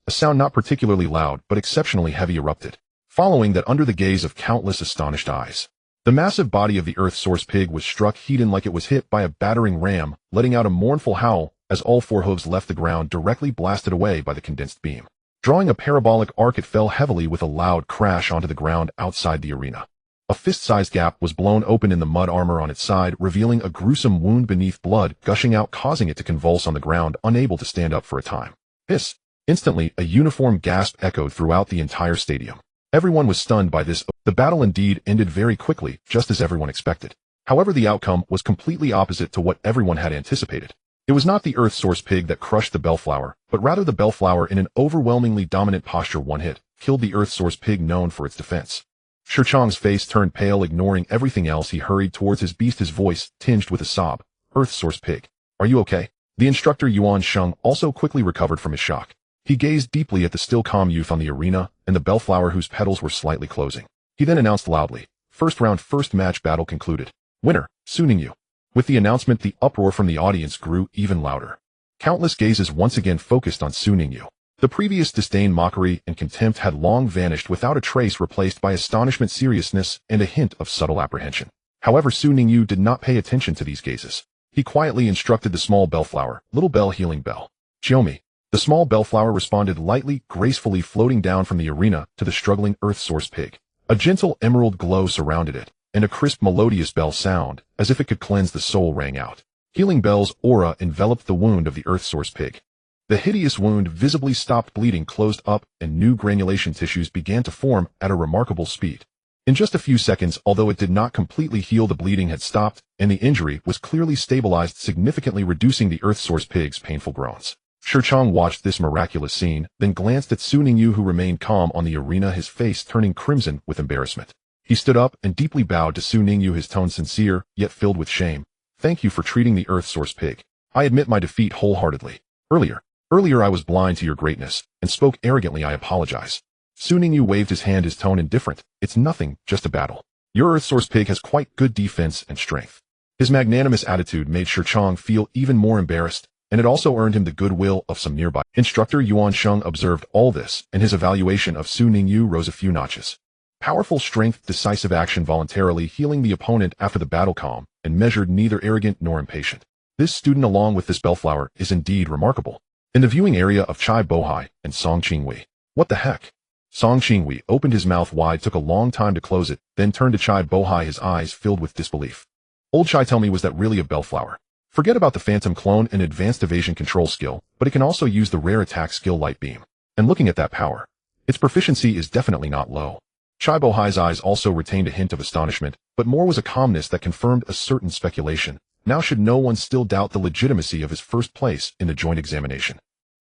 A: A sound not particularly loud but exceptionally heavy erupted, following that under the gaze of countless astonished eyes. The massive body of the Earth Source pig was struck head-on like it was hit by a battering ram, letting out a mournful howl as all 4 hooves left the ground, directly blasted away by the condensed beam. Drawing a parabolic arc, it fell heavily with a loud crash onto the ground outside the arena. A fist-sized gap was blown open in the mud armor on its side, revealing a gruesome wound beneath, blood gushing out, causing it to convulse on the ground, unable to stand up for a time. Hiss! Instantly, a uniform gasp echoed throughout the entire stadium. Everyone was stunned by this. The battle indeed ended very quickly, just as everyone expected. However, the outcome was completely opposite to what everyone had anticipated. It was not the Earth Source pig that crushed the bellflower, but rather the bellflower, in an overwhelmingly dominant posture, one hit, killed the Earth Source pig known for its defense. Shirchong's face turned pale. Ignoring everything else, he hurried towards his beast, his voice tinged with a sob. "Earth Source pig, are you okay?" The instructor Yuan Sheng also quickly recovered from his shock. He gazed deeply at the still calm youth on the arena and the bellflower whose petals were slightly closing. He then announced loudly, "First round, first match, battle concluded. Winner, Su Ningyu." With the announcement, the uproar from the audience grew even louder. Countless gazes once again focused on Su Ningyu. The previous disdain, mockery, and contempt had long vanished without a trace, replaced by astonishment, seriousness, and a hint of subtle apprehension. However, Su Ningyu did not pay attention to these gazes. He quietly instructed the small bellflower, "Little bell, healing bell. Chiomi." The small bellflower responded lightly, gracefully floating down from the arena to the struggling earth source pig. A gentle emerald glow surrounded it, and a crisp, melodious bell sound, as if it could cleanse the soul, rang out. Healing Bell's aura enveloped the wound of the earth source pig. The hideous wound visibly stopped bleeding, closed up, and new granulation tissues began to form at a remarkable speed. In just a few seconds, although it did not completely heal, the bleeding had stopped, and the injury was clearly stabilized, significantly reducing the earth source pig's painful groans. Shirchong watched this miraculous scene, then glanced at Su Ningyu, who remained calm on the arena, his face turning crimson with embarrassment. He stood up and deeply bowed to Su Ningyu, his tone sincere, yet filled with shame. "Thank you for treating the earth source pig. I admit my defeat wholeheartedly. Earlier I was blind to your greatness, and spoke arrogantly. I apologize." Su Ningyu waved his hand, his tone indifferent. "It's nothing, just a battle. Your earth source pig has quite good defense and strength." His magnanimous attitude made Shirchong feel even more embarrassed, and it also earned him the goodwill of some nearby. Instructor Yuan Sheng observed all this, and his evaluation of Su Ningyu rose a few notches. Powerful strength, decisive action, voluntarily healing the opponent after the battle, calm and measured, neither arrogant nor impatient. This student, along with this bellflower, is indeed remarkable. In the viewing area of Chai Bohai and Song Qingwei. "What the heck?" Song Qingwei opened his mouth wide, took a long time to close it, then turned to Chai Bohai, his eyes filled with disbelief. "Old Chai, tell me, was that really a bellflower? Forget about the phantom clone and advanced evasion control skill, but it can also use the rare attack skill Light Beam. And looking at that power, its proficiency is definitely not low." Chai Bohai's eyes also retained a hint of astonishment, but more was a calmness that confirmed a certain speculation. Now should no one still doubt the legitimacy of his first place in the joint examination.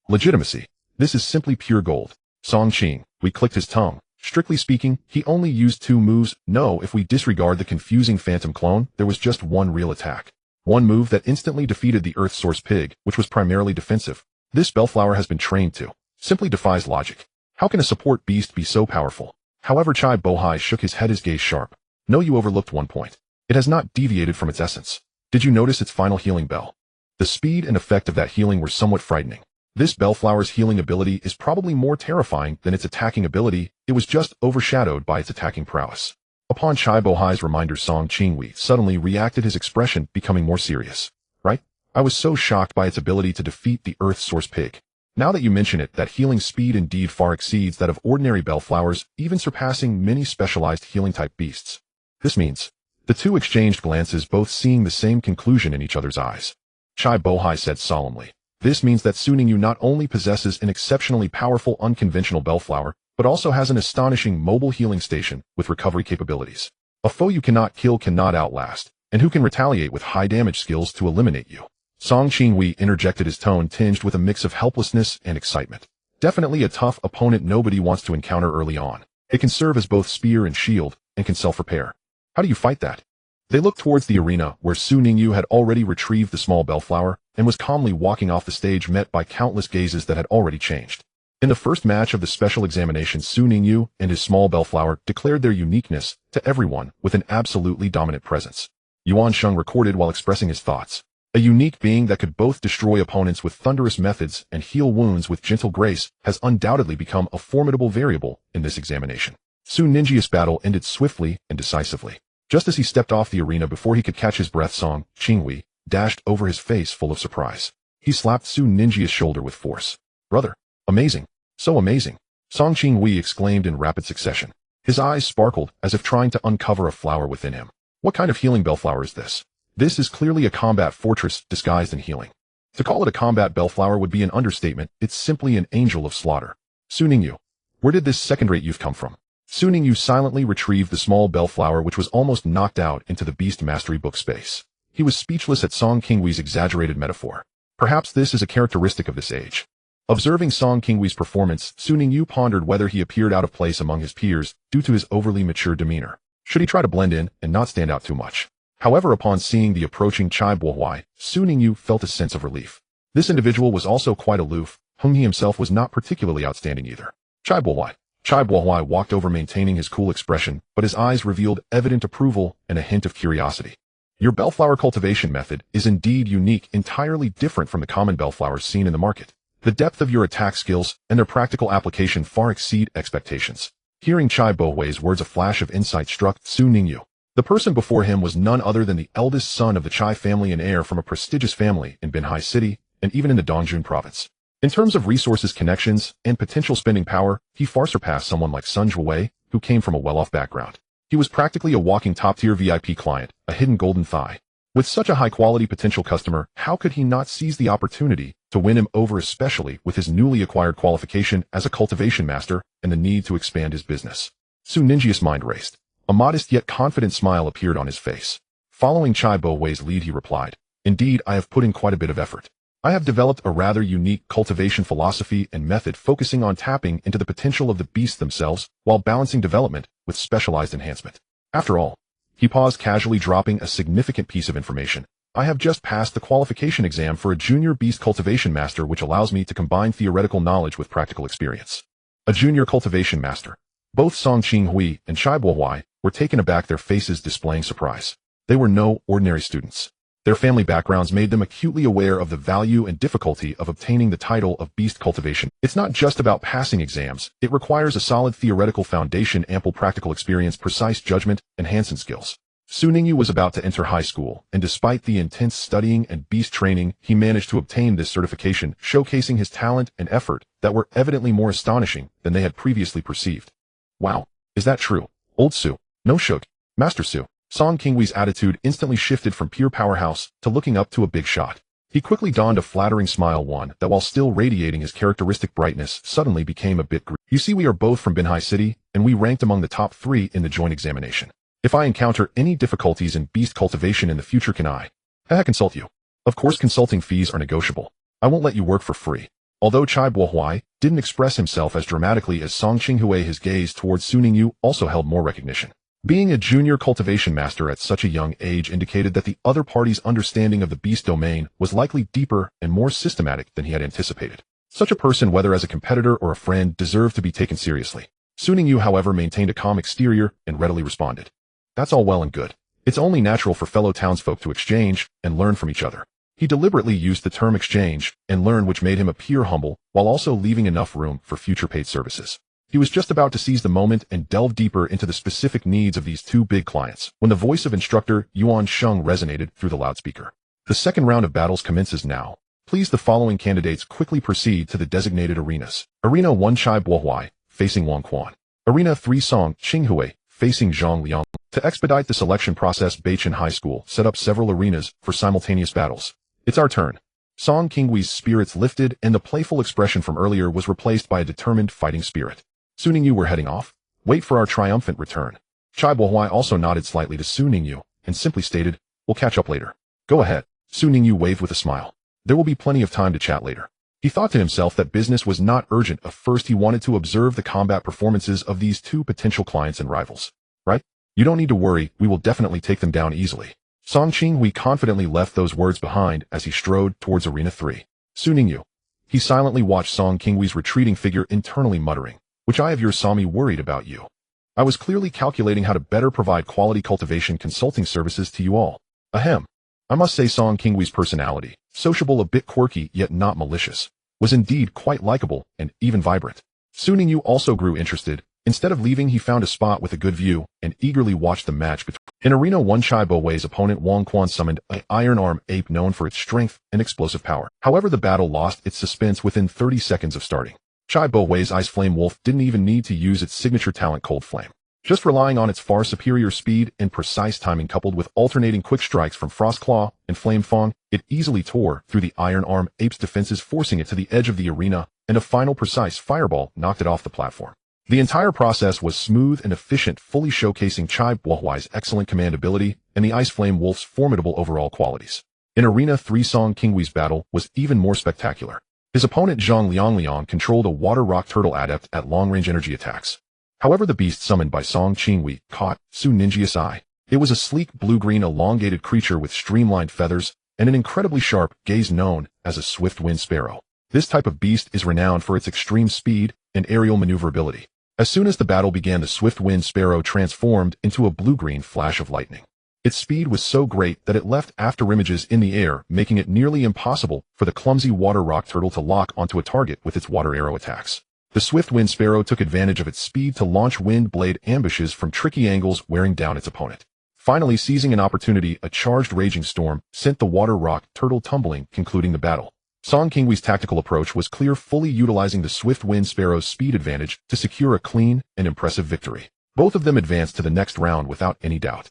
A: Legitimacy. This is simply pure gold. Song Qingwei clicked his tongue. Strictly speaking, he only used 2 moves. No, if we disregard the confusing phantom clone, there was just one real attack. One move that instantly defeated the earth source pig, which was primarily defensive. This bellflower has been trained to. Simply defies logic. How can a support beast be so powerful? However, Chai Bohai shook his head, his gaze sharp. "No, you overlooked one point. It has not deviated from its essence. Did you notice its final healing bell? The speed and effect of that healing were somewhat frightening. This bellflower's healing ability is probably more terrifying than its attacking ability. It was just overshadowed by its attacking prowess." Upon Chai Bohai's reminder, Song Qingwei suddenly reacted, his expression becoming more serious. "Right? I was so shocked by its ability to defeat the earth source pig. Now that you mention it, that healing speed indeed far exceeds that of ordinary bellflowers, even surpassing many specialized healing-type beasts." This means the two exchanged glances, both seeing the same conclusion in each other's eyes. Chai Bohai said solemnly, "This means that Su Ningyu not only possesses an exceptionally powerful unconventional bellflower, but also has an astonishing mobile healing station with recovery capabilities. A foe you cannot kill, cannot outlast, and who can retaliate with high damage skills to eliminate you." Song Qingwei interjected, his tone tinged with a mix of helplessness and excitement. "Definitely a tough opponent nobody wants to encounter early on. It can serve as both spear and shield, and can self-repair. How do you fight that?" They looked towards the arena, where Su Ningyu had already retrieved the small bellflower, and was calmly walking off the stage, met by countless gazes that had already changed. In the first match of the special examination, Su Ningyu and his small bellflower declared their uniqueness to everyone with an absolutely dominant presence. Yuan Sheng recorded while expressing his thoughts. A unique being that could both destroy opponents with thunderous methods and heal wounds with gentle grace has undoubtedly become a formidable variable in this examination. Su Ningyi's battle ended swiftly and decisively. Just as he stepped off the arena, before he could catch his breath, Song Qingwei dashed over, his face full of surprise. He slapped Su Ningyi's shoulder with force. "Brother, amazing. So amazing," Song Qingwei exclaimed in rapid succession. His eyes sparkled as if trying to uncover a flower within him. "What kind of healing bellflower is this? This is clearly a combat fortress disguised in healing. To call it a combat bellflower would be an understatement. It's simply an angel of slaughter. Su Ningyu, where did this second-rate youth come from?" Su Ningyu silently retrieved the small bellflower, which was almost knocked out into the Beast Mastery book space. He was speechless at Song Qingwei's exaggerated metaphor. Perhaps this is a characteristic of this age. Observing Song Qingwei's performance, Su Ningyu pondered whether he appeared out of place among his peers due to his overly mature demeanor. Should he try to blend in and not stand out too much? However, upon seeing the approaching Chai Bohai, Su Ningyu felt a sense of relief. This individual was also quite aloof, whom he himself was not particularly outstanding either. Chai Bohai walked over, maintaining his cool expression, but his eyes revealed evident approval and a hint of curiosity. Your bellflower cultivation method is indeed unique, entirely different from the common bellflowers seen in the market. The depth of your attack skills and their practical application far exceed expectations. Hearing Chai Bohui's words, a flash of insight struck Su Ningyu. The person before him was none other than the eldest son of the Chai family and heir from a prestigious family in Binhai City and even in the Dongjun province. In terms of resources, connections, and potential spending power, he far surpassed someone like Sun Zhuwei, who came from a well-off background. He was practically a walking top-tier VIP client, a hidden golden thigh. With such a high-quality potential customer, how could he not seize the opportunity to win him over, especially with his newly acquired qualification as a cultivation master and the need to expand his business? Su Ningyi's mind raced. A modest yet confident smile appeared on his face. Following Chai Bohui's lead, he replied, "Indeed, I have put in quite a bit of effort. I have developed a rather unique cultivation philosophy and method focusing on tapping into the potential of the beasts themselves while balancing development with specialized enhancement. After all," he paused, casually dropping a significant piece of information, "I have just passed the qualification exam for a junior beast cultivation master, which allows me to combine theoretical knowledge with practical experience." A junior cultivation master. Both Song Qinghui and Chai Bohui were taken aback, their faces displaying surprise. They were no ordinary students. Their family backgrounds made them acutely aware of the value and difficulty of obtaining the title of beast cultivation. It's not just about passing exams, it requires a solid theoretical foundation, ample practical experience, precise judgment, and hands-on skills. Su Ningyu was about to enter high school, and despite the intense studying and beast training, he managed to obtain this certification, showcasing his talent and effort that were evidently more astonishing than they had previously perceived. "Wow, is that true? Old Su? No shuk, Master Su." Song Qinghui's attitude instantly shifted from pure powerhouse to looking up to a big shot. He quickly donned a flattering smile, one that while still radiating his characteristic brightness suddenly became a bit "You see, we are both from Binhai City, and we ranked among the top 3 in the joint examination. If I encounter any difficulties in beast cultivation in the future, can I consult you? Of course, consulting fees are negotiable. I won't let you work for free." Although Chai Bohui didn't express himself as dramatically as Song Qinghui, his gaze towards Su Ningyu also held more recognition. Being a junior cultivation master at such a young age indicated that the other party's understanding of the beast domain was likely deeper and more systematic than he had anticipated. Such a person, whether as a competitor or a friend, deserved to be taken seriously. Su Ningyu, however, maintained a calm exterior and readily responded, "That's all well and good. It's only natural for fellow townsfolk to exchange and learn from each other." He deliberately used the term exchange and learn, which made him appear humble while also leaving enough room for future paid services. He was just about to seize the moment and delve deeper into the specific needs of these 2 big clients when the voice of instructor Yuan Sheng resonated through the loudspeaker. "The second round of battles commences now. Please, the following candidates quickly proceed to the designated arenas. Arena 1, Chai Bohui, facing Wang Quan. Arena 3, Song Qinghui, facing Zhang Liang." To expedite the selection process, Beichin High School set up several arenas for simultaneous battles. "It's our turn." Song Qinghui's spirits lifted, and the playful expression from earlier was replaced by a determined fighting spirit. "Su Ningyu, we're heading off. Wait for our triumphant return." Chai Bohui also nodded slightly to Su Ningyu and simply stated, "We'll catch up later." "Go ahead." Su Ningyu waved with a smile. There will be plenty of time to chat later. He thought to himself that business was not urgent. At first, he wanted to observe the combat performances of these 2 potential clients and rivals. "Right? You don't need to worry, we will definitely take them down easily." Song Qinghui confidently left those words behind as he strode towards Arena 3. Su Ningyu. He silently watched Song Qinghui's retreating figure, internally muttering, "Which eye of yours saw me worried about you? I was clearly calculating how to better provide quality cultivation consulting services to you all." Ahem. I must say Song Qinghui's personality, sociable, a bit quirky yet not malicious, was indeed quite likable and even vibrant. Su Ningyu also grew interested. Instead of leaving, he found a spot with a good view and eagerly watched the match between. In Arena 1, Chai Bohui's opponent Wang Quan summoned an iron arm ape known for its strength and explosive power. However, the battle lost its suspense within 30 seconds of starting. Chai Bohui's Ice Flame Wolf didn't even need to use its signature talent Cold Flame. Just relying on its far superior speed and precise timing coupled with alternating quick strikes from Frost Claw and Flame Fang, it easily tore through the Iron Arm Ape's defenses, forcing it to the edge of the arena, and a final precise fireball knocked it off the platform. The entire process was smooth and efficient, fully showcasing Chai Bohui's excellent command ability and the Ice Flame Wolf's formidable overall qualities. In Arena 3, Song Qinghui's battle was even more spectacular. His opponent Zhang Liang controlled a water rock turtle adept at long-range energy attacks. However, the beast summoned by Song Qinghui caught Su Ningyi's eye. It was a sleek blue-green elongated creature with streamlined feathers and an incredibly sharp gaze known as a swift-winged sparrow. This type of beast is renowned for its extreme speed and aerial maneuverability. As soon as the battle began, the swift-winged sparrow transformed into a blue-green flash of lightning. Its speed was so great that it left afterimages in the air, making it nearly impossible for the clumsy water rock turtle to lock onto a target with its water arrow attacks. The swift wind sparrow took advantage of its speed to launch wind blade ambushes from tricky angles, wearing down its opponent. Finally, seizing an opportunity, a charged raging storm sent the water rock turtle tumbling, concluding the battle. Song Qinghui's tactical approach was clear, fully utilizing the swift wind sparrow's speed advantage to secure a clean and impressive victory. Both of them advanced to the next round without any doubt.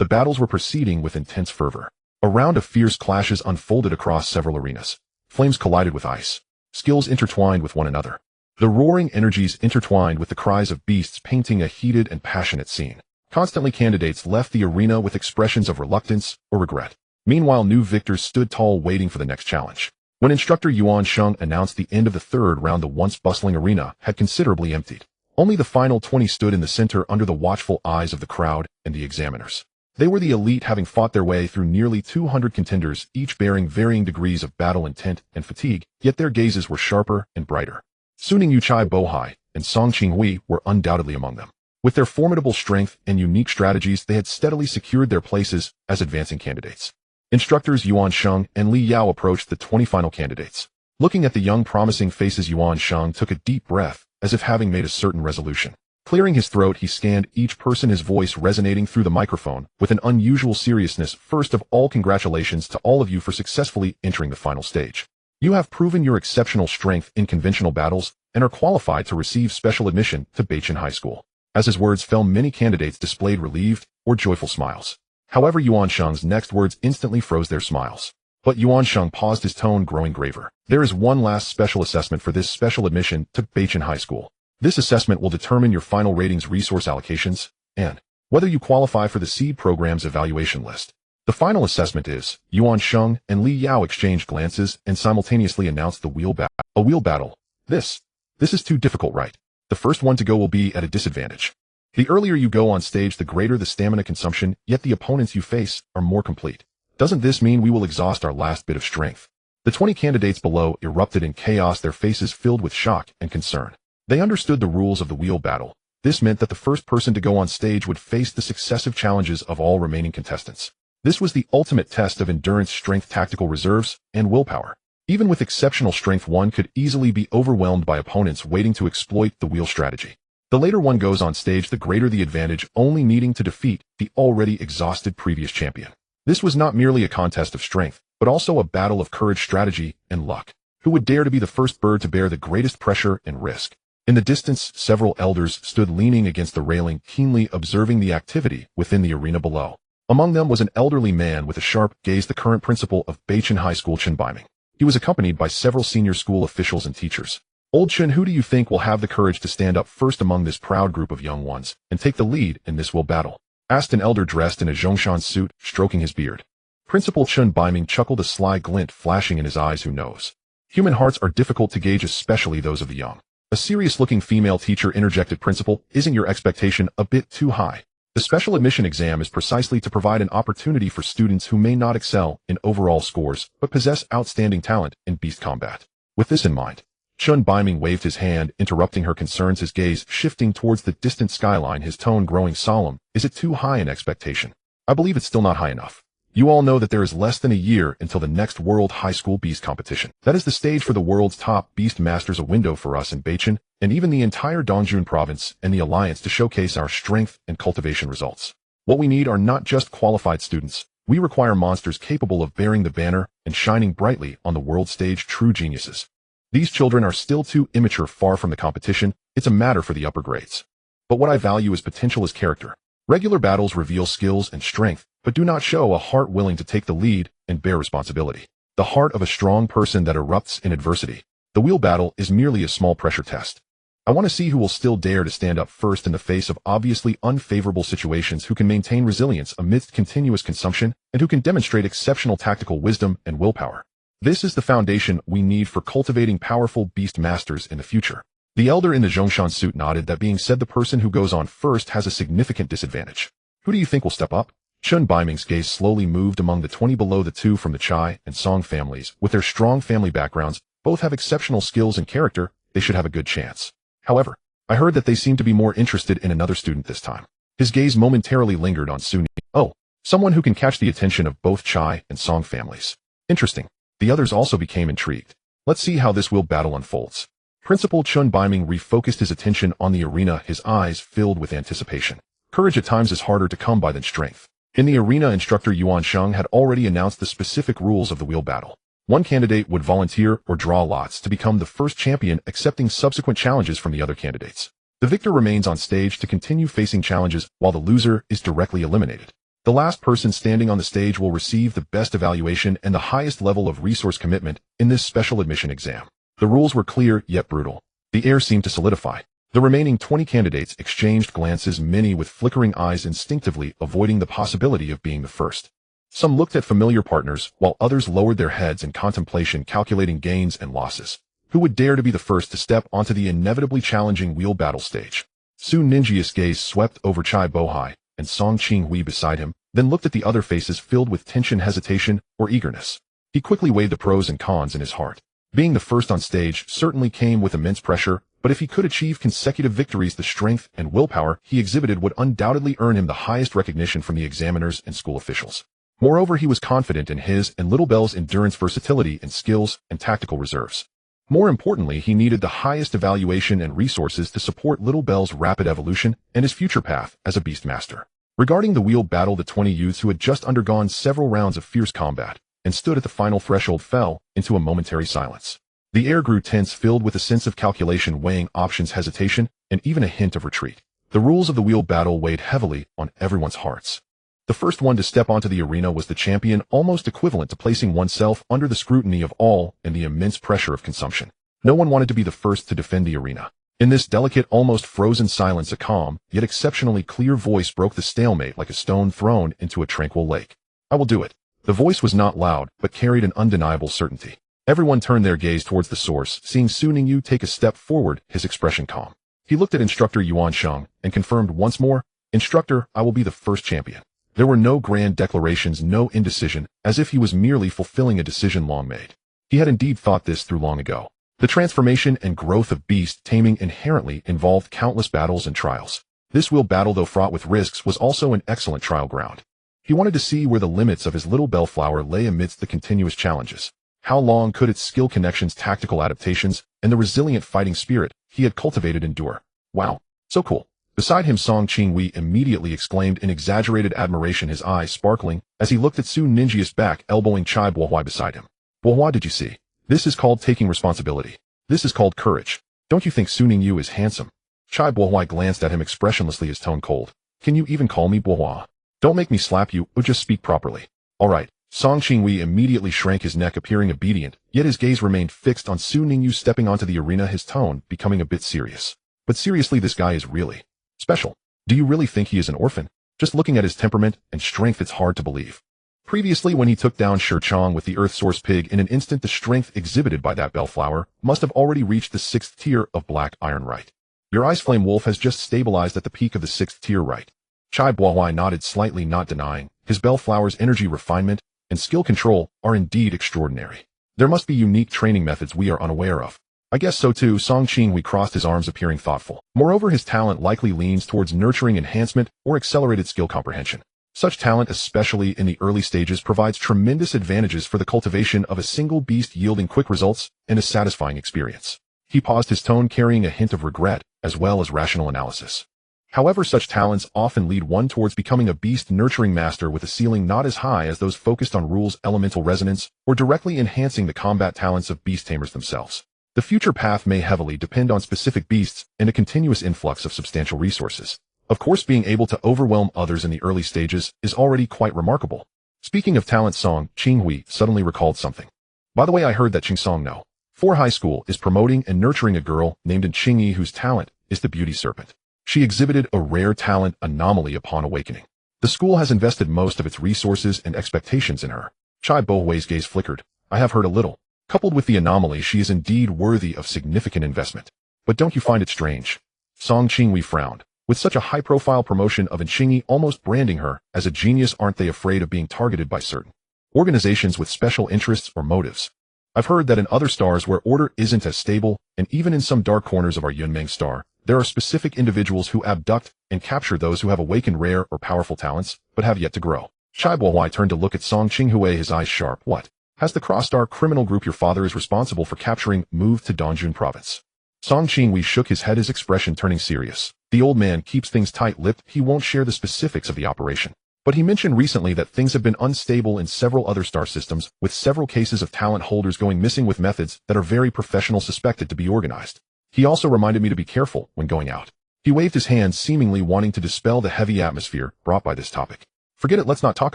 A: The battles were proceeding with intense fervor. A round of fierce clashes unfolded across several arenas. Flames collided with ice. Skills intertwined with one another. The roaring energies intertwined with the cries of beasts, painting a heated and passionate scene. Constantly, candidates left the arena with expressions of reluctance or regret. Meanwhile, new victors stood tall, waiting for the next challenge. When instructor Yuan Sheng announced the end of the third round, the once bustling arena had considerably emptied. Only the final 20 stood in the center under the watchful eyes of the crowd and the examiners. They were the elite, having fought their way through nearly 200 contenders, each bearing varying degrees of battle intent and fatigue, yet their gazes were sharper and brighter. Su Ningyu, Chai Bohai, and Song Qinghui were undoubtedly among them. With their formidable strength and unique strategies, they had steadily secured their places as advancing candidates. Instructors Yuan Sheng and Li Yao approached the 20 final candidates. Looking at the young, promising faces, Yuan Sheng took a deep breath, as if having made a certain resolution. Clearing his throat, he scanned each person, his voice resonating through the microphone with an unusual seriousness. First of all, congratulations to all of you for successfully entering the final stage. You have proven your exceptional strength in conventional battles and are qualified to receive special admission to Beichin High School. As his words fell, many candidates displayed relieved or joyful smiles. However, Yuan Sheng's next words instantly froze their smiles. But Yuan Sheng paused, his tone growing graver. There is one last special assessment for this special admission to Beichin High School. This assessment will determine your final ratings, resource allocations, and whether you qualify for the SEED program's evaluation list. The final assessment is. Yuan Sheng and Li Yao exchanged glances and simultaneously announced the wheel battle. A wheel battle. This is too difficult, right? The first one to go will be at a disadvantage. The earlier you go on stage, the greater the stamina consumption, yet the opponents you face are more complete. Doesn't this mean we will exhaust our last bit of strength? The 20 candidates below erupted in chaos, their faces filled with shock and concern. They understood the rules of the wheel battle. This meant that the first person to go on stage would face the successive challenges of all remaining contestants. This was the ultimate test of endurance, strength, tactical reserves, and willpower. Even with exceptional strength, one could easily be overwhelmed by opponents waiting to exploit the wheel strategy. The later one goes on stage, the greater the advantage, only needing to defeat the already exhausted previous champion. This was not merely a contest of strength, but also a battle of courage, strategy, and luck. Who would dare to be the first bird to bear the greatest pressure and risk? In the distance, several elders stood leaning against the railing, keenly observing the activity within the arena below. Among them was an elderly man with a sharp gaze, the current principal of Beichin High School, Chen Baiming. He was accompanied by several senior school officials and teachers. Old Chen, who do you think will have the courage to stand up first among this proud group of young ones and take the lead in this will battle? Asked an elder dressed in a Zhongshan suit, stroking his beard. Principal Chen Baiming chuckled, a sly glint flashing in his eyes. Who knows? Human hearts are difficult to gauge, especially those of the young. A serious-looking female teacher interjected. Principal, isn't your expectation a bit too high? The special admission exam is precisely to provide an opportunity for students who may not excel in overall scores, but possess outstanding talent in beast combat. With this in mind, Chen Baiming waved his hand, interrupting her concerns, his gaze shifting towards the distant skyline, his tone growing solemn. Is it too high an expectation? I believe it's still not high enough. You all know that there is less than a year until the next World High School Beast Competition. That is the stage for the world's top beast masters, a window for us in Beichin, and even the entire Dongjun province and the Alliance to showcase our strength and cultivation results. What we need are not just qualified students. We require monsters capable of bearing the banner and shining brightly on the world stage, true geniuses. These children are still too immature, far from the competition. It's a matter for the upper grades. But what I value is potential, is character. Regular battles reveal skills and strength, but do not show a heart willing to take the lead and bear responsibility. The heart of a strong person that erupts in adversity. The wheel battle is merely a small pressure test. I want to see who will still dare to stand up first in the face of obviously unfavorable situations, who can maintain resilience amidst continuous consumption, and who can demonstrate exceptional tactical wisdom and willpower. This is the foundation we need for cultivating powerful beast masters in the future. The elder in the Zhongshan suit nodded. That being said, the person who goes on first has a significant disadvantage. Who do you think will step up? Chen Baiming's gaze slowly moved among the 20 below. The two from the Chai and Song families, with their strong family backgrounds, both have exceptional skills and character. They should have a good chance. However, I heard that they seem to be more interested in another student this time. His gaze momentarily lingered on Su Ningyu. Oh, Someone who can catch the attention of both Chai and Song families. Interesting. The others also became intrigued. Let's see how this will battle unfolds. Principal Chun Baiming refocused his attention on the arena, his eyes filled with anticipation. Courage at times is harder to come by than strength. In the arena, instructor Yuan Sheng had already announced the specific rules of the wheel battle. One candidate would volunteer or draw lots to become the first champion, accepting subsequent challenges from the other candidates. The victor remains on stage to continue facing challenges, while the loser is directly eliminated. The last person standing on the stage will receive the best evaluation and the highest level of resource commitment in this special admission exam. The rules were clear yet brutal. The air seemed to solidify. The remaining 20 candidates exchanged glances, many with flickering eyes, instinctively avoiding the possibility of being the first. Some looked at familiar partners, while others lowered their heads in contemplation, calculating gains and losses. Who would dare to be the first to step onto the inevitably challenging wheel battle stage? Soon Ninjia's gaze swept over Chai Bohai and Song Qinghui beside him, then looked at the other faces filled with tension, hesitation, or eagerness. He quickly weighed the pros and cons in his heart. Being the first on stage certainly came with immense pressure, but if he could achieve consecutive victories, the strength and willpower he exhibited would undoubtedly earn him the highest recognition from the examiners and school officials. Moreover, he was confident in his and Little Bell's endurance, versatility, and skills and tactical reserves. More importantly, he needed the highest evaluation and resources to support Little Bell's rapid evolution and his future path as a beast master. Regarding the wheel battle, the 20 youths who had just undergone several rounds of fierce combat and stood at the final threshold fell into a momentary silence. The air grew tense, filled with a sense of calculation, weighing options, hesitation, and even a hint of retreat. The rules of the wheel battle weighed heavily on everyone's hearts. The first one to step onto the arena was the champion, almost equivalent to placing oneself under the scrutiny of all and the immense pressure of consumption. No one wanted to be the first to defend the arena. In this delicate, almost frozen silence, a calm, yet exceptionally clear voice broke the stalemate like a stone thrown into a tranquil lake. I will do it. The voice was not loud, but carried an undeniable certainty. Everyone turned their gaze towards the source, seeing Su Ningyu take a step forward, his expression calm. He looked at instructor Yuan Sheng and confirmed once more, "Instructor, I will be the first champion." There were no grand declarations, no indecision, as if he was merely fulfilling a decision long made. He had indeed thought this through long ago. The transformation and growth of beast taming inherently involved countless battles and trials. This wheel battle, though fraught with risks, was also an excellent trial ground. He wanted to see where the limits of his little bellflower lay amidst the continuous challenges. How long could its skill connections, tactical adaptations, and the resilient fighting spirit he had cultivated endure? Wow, so cool. Beside him, Song Qinghui immediately exclaimed in exaggerated admiration, his eyes sparkling as he looked at Su Ninjia's back, elbowing Chai Bohai beside him. "Bohai, did you see? This is called taking responsibility. This is called courage. Don't you think Su Ningyu is handsome?" Chai Bohai glanced at him expressionlessly, his tone cold. "Can you even call me Bohai? Don't make me slap you, or just speak properly." "All right." Song Qinghui immediately shrank his neck, appearing obedient, yet his gaze remained fixed on Su Ningyu stepping onto the arena, his tone becoming a bit serious. "But seriously, this guy is really special. Do you really think he is an orphan? Just looking at his temperament and strength, it's hard to believe." Previously, when he took down Shi Chong with the Earth Source Pig, in an instant the strength exhibited by that bellflower must have already reached the 6th tier of Black Iron, right? Your Ice Flame Wolf has just stabilized at the peak of the 6th tier, right? Chai Bohai nodded slightly, not denying. His bellflower's energy, refinement, and skill control are indeed extraordinary. There must be unique training methods we are unaware of. "I guess so too." Song Qinghui crossed his arms, appearing thoughtful. Moreover, his talent likely leans towards nurturing enhancement or accelerated skill comprehension. Such talent, especially in the early stages, provides tremendous advantages for the cultivation of a single beast, yielding quick results and a satisfying experience. He paused, his tone carrying a hint of regret, as well as rational analysis. However, such talents often lead one towards becoming a beast nurturing master with a ceiling not as high as those focused on rules, elemental resonance, or directly enhancing the combat talents of beast tamers themselves. The future path may heavily depend on specific beasts and a continuous influx of substantial resources. Of course, being able to overwhelm others in the early stages is already quite remarkable. Speaking of talent, Song Qinghui suddenly recalled something. "By the way, I heard that Qingsong No. 4 High School is promoting and nurturing a girl named Qingyi whose talent is the beauty serpent. She exhibited a rare talent anomaly upon awakening. The school has invested most of its resources and expectations in her." Chai Bohui's gaze flickered. "I have heard a little. Coupled with the anomaly, she is indeed worthy of significant investment. But don't you find it strange?" Song Qinghui frowned. With such a high-profile promotion of Qingyi almost branding her as a genius, aren't they afraid of being targeted by certain organizations with special interests or motives? "I've heard that in other stars where order isn't as stable, and even in some dark corners of our Yunmeng star, there are specific individuals who abduct and capture those who have awakened rare or powerful talents, but have yet to grow. Chai Bohai turned to look at Song Qinghui, his eyes sharp. What? Has the Crosstar criminal group your father is responsible for capturing moved to Dongjun province? Song Qinghui shook his head, his expression turning serious. The old man keeps things tight-lipped. He won't share the specifics of the operation. But he mentioned recently that things have been unstable in several other star systems, with several cases of talent holders going missing with methods that are very professional, suspected to be organized. He also reminded me to be careful when going out. He waved his hand, seemingly wanting to dispel the heavy atmosphere brought by this topic. Forget it, let's not talk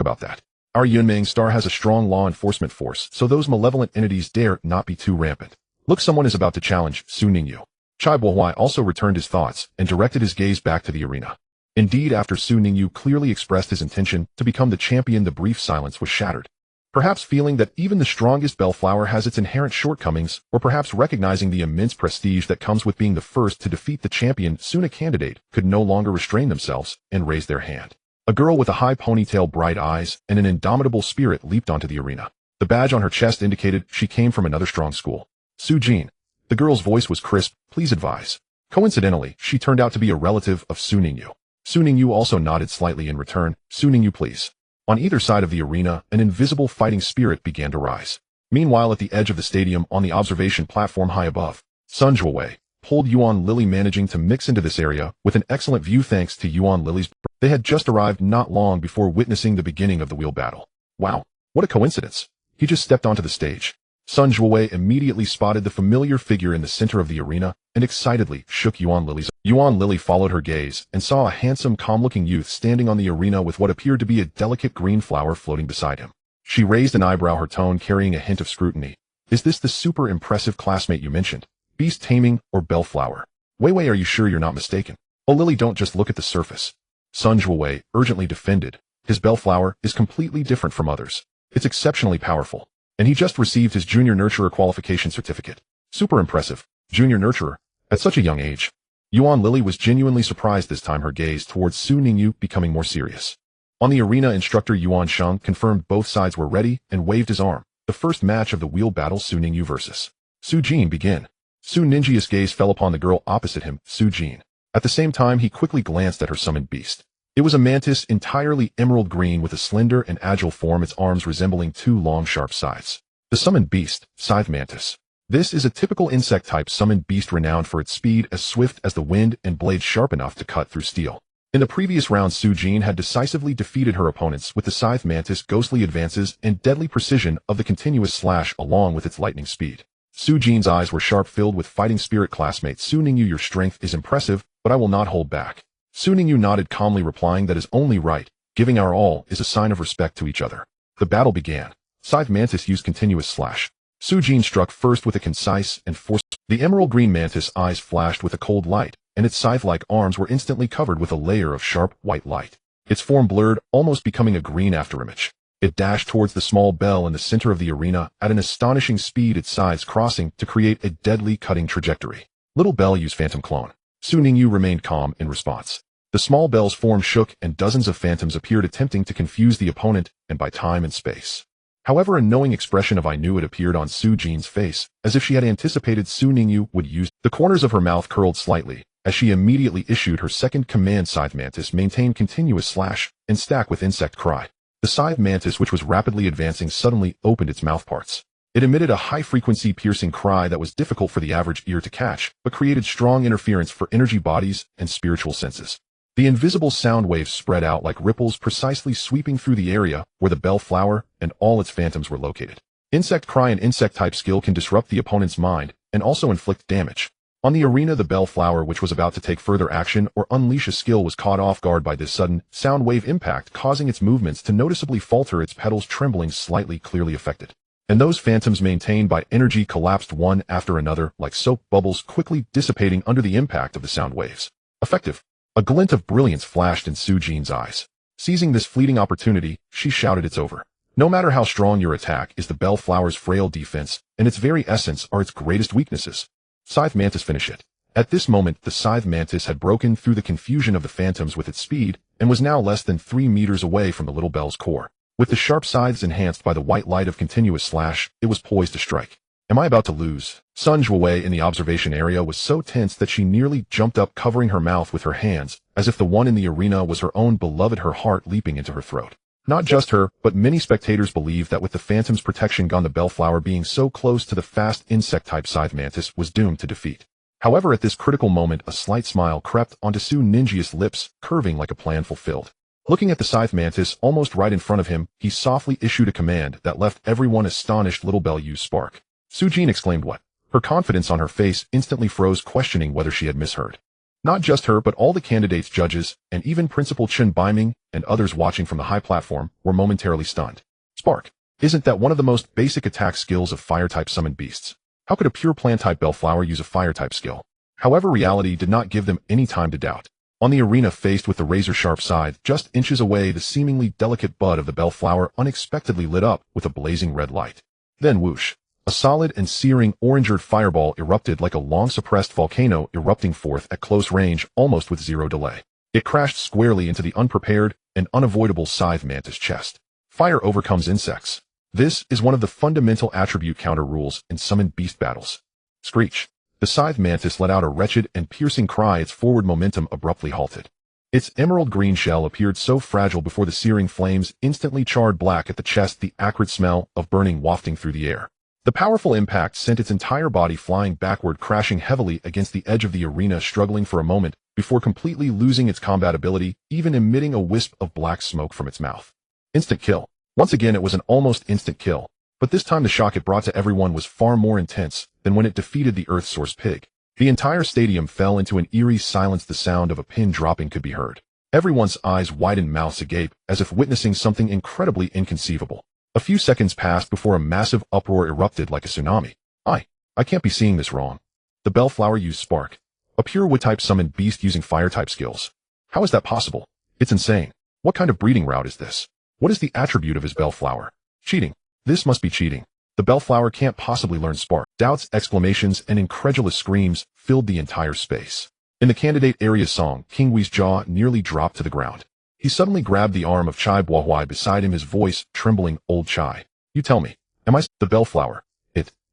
A: about that. Our Yunmeng star has a strong law enforcement force, so those malevolent entities dare not be too rampant. Look, someone is about to challenge Su Ningyu. Chai Bohai also returned his thoughts and directed his gaze back to the arena. Indeed, after Su Ningyu clearly expressed his intention to become the champion, the brief silence was shattered. Perhaps feeling that even the strongest bellflower has its inherent shortcomings, or perhaps recognizing the immense prestige that comes with being the first to defeat the champion, soon a candidate could no longer restrain themselves and raise their hand. A girl with a high ponytail, bright eyes, and an indomitable spirit leaped onto the arena. The badge on her chest indicated she came from another strong school. Su Jin. The girl's voice was crisp. Please advise. Coincidentally, she turned out to be a relative of Su Ningyu. Su Ningyu also nodded slightly in return. Su Ningyu, please. On either side of the arena, an invisible fighting spirit began to rise. Meanwhile, at the edge of the stadium, on the observation platform high above, Sun Zhuowei pulled Yuan Lily, managing to mix into this area with an excellent view thanks to Yuan Lily's. They had just arrived not long before witnessing the beginning of the wheel battle. Wow, what a coincidence. He just stepped onto the stage. Sun Zhuowei immediately spotted the familiar figure in the center of the arena and excitedly shook Yuan Lily's. Yuan Lily followed her gaze and saw a handsome, calm-looking youth standing on the arena with what appeared to be a delicate green flower floating beside him. She raised an eyebrow, her tone carrying a hint of scrutiny. Is this the super impressive classmate you mentioned? Beast Taming or Bellflower? Wei, are you sure you're not mistaken? Oh, Lily, don't just look at the surface. Sun Zhuowei urgently defended. His Bellflower is completely different from others. It's exceptionally powerful. And he just received his Junior Nurturer qualification certificate. Super impressive. Junior Nurturer? At such a young age. Yuan Lily was genuinely surprised this time, her gaze towards Su Ningyu becoming more serious. On the arena, instructor Yuan Sheng confirmed both sides were ready and waved his arm. The first match of the wheel battle, Su Ningyu versus Su Jin, begin. Su Ninjia's gaze fell upon the girl opposite him, Su Jin. At the same time, he quickly glanced at her summoned beast. It was a mantis, entirely emerald green with a slender and agile form, its arms resembling two long sharp scythes. The summoned beast, Scythe Mantis. This is a typical insect-type summoned beast renowned for its speed, as swift as the wind and blades sharp enough to cut through steel. In the previous round, Su Jin had decisively defeated her opponents with the Scythe Mantis' ghostly advances and deadly precision of the continuous slash along with its lightning speed. Su Jin's eyes were sharp, filled with fighting spirit. Classmate Su Ningyu, your strength is impressive, but I will not hold back. Su Ningyu nodded calmly, replying that is only right. Giving our all is a sign of respect to each other. The battle began. Scythe Mantis used continuous slash. Su Jin struck first with a concise and forceful. The emerald green mantis' eyes flashed with a cold light, and its scythe-like arms were instantly covered with a layer of sharp white light. Its form blurred, almost becoming a green afterimage. It dashed towards the small bell in the center of the arena at an astonishing speed, its sides crossing to create a deadly cutting trajectory. Little Bell used Phantom Clone. Su Ningyu remained calm in response. The small bell's form shook and dozens of phantoms appeared, attempting to confuse the opponent and buy time and space. However, a knowing expression of I knew it appeared on Su Jin's face, as if she had anticipated Su Ningyu would use. The corners of her mouth curled slightly, as she immediately issued her second command. Scythe Mantis maintained continuous slash and stack with insect cry. The Scythe Mantis, which was rapidly advancing, suddenly opened its mouthparts. It emitted a high-frequency piercing cry that was difficult for the average ear to catch, but created strong interference for energy bodies and spiritual senses. The invisible sound waves spread out like ripples, precisely sweeping through the area where the bellflower and all its phantoms were located. Insect cry and insect-type skill can disrupt the opponent's mind and also inflict damage. On the arena, the bellflower, which was about to take further action or unleash a skill, was caught off guard by this sudden sound wave impact, causing its movements to noticeably falter, its petals trembling slightly, clearly affected. And those phantoms maintained by energy collapsed one after another like soap bubbles, quickly dissipating under the impact of the sound waves. Effective. A glint of brilliance flashed in Su Jin's eyes. Seizing this fleeting opportunity, she shouted, it's over. No matter how strong your attack is, the bellflower's frail defense and its very essence are its greatest weaknesses. Scythe Mantis, finish it. At this moment, the Scythe Mantis had broken through the confusion of the phantoms with its speed and was now less than 3 meters away from the little bell's core. With the sharp scythes enhanced by the white light of continuous slash, it was poised to strike. Am I about to lose? Sun Zhuowei in the observation area was so tense that she nearly jumped up, covering her mouth with her hands, as if the one in the arena was her own beloved, her heart leaping into her throat. Not just her, but many spectators believe that with the Phantom's protection gone, the Bellflower being so close to the fast insect-type Scythe Mantis was doomed to defeat. However, at this critical moment, a slight smile crept onto Su Ninju's lips, curving like a plan fulfilled. Looking at the Scythe Mantis almost right in front of him, he softly issued a command that left everyone astonished. Little Bell, use spark. Su-jin exclaimed. What? Her confidence on her face instantly froze, questioning whether she had misheard. Not just her, but all the candidates, judges, and even Principal Chen Baiming and others watching from the high platform were momentarily stunned. Spark. Isn't that one of the most basic attack skills of fire-type summoned beasts? How could a pure plant-type Bellflower use a fire-type skill? However, reality did not give them any time to doubt. On the arena, faced with the razor-sharp scythe just inches away, the seemingly delicate bud of the Bellflower unexpectedly lit up with a blazing red light. Then whoosh. A solid and searing orange-red fireball erupted like a long-suppressed volcano, erupting forth at close range almost with zero delay. It crashed squarely into the unprepared and unavoidable Scythe Mantis chest. Fire overcomes insects. This is one of the fundamental attribute counter rules in summoned beast battles. Screech. The Scythe Mantis let out a wretched and piercing cry. Its forward momentum abruptly halted. Its emerald green shell appeared so fragile before the searing flames instantly charred black at the chest, the acrid smell of burning wafting through the air. The powerful impact sent its entire body flying backward, crashing heavily against the edge of the arena, struggling for a moment before completely losing its combat ability, even emitting a wisp of black smoke from its mouth. Instant kill. Once again, it was an almost instant kill, but this time the shock it brought to everyone was far more intense than when it defeated the Earth Source pig. The entire stadium fell into an eerie silence. The sound of a pin dropping could be heard. Everyone's eyes widened, mouths agape, as if witnessing something incredibly inconceivable. A few seconds passed before a massive uproar erupted like a tsunami. I can't be seeing this wrong. The Bellflower used spark. A pure wood-type summoned beast using fire-type skills. How is that possible? It's insane. What kind of breeding route is this? What is the attribute of his Bellflower? Cheating. This must be cheating. The Bellflower can't possibly learn spark. Doubts, exclamations, and incredulous screams filled the entire space. In the candidate area, Song Qinghui's jaw nearly dropped to the ground. He suddenly grabbed the arm of Chai Buahuai beside him, his voice trembling. Old Chai, you tell me, am I the Bellflower?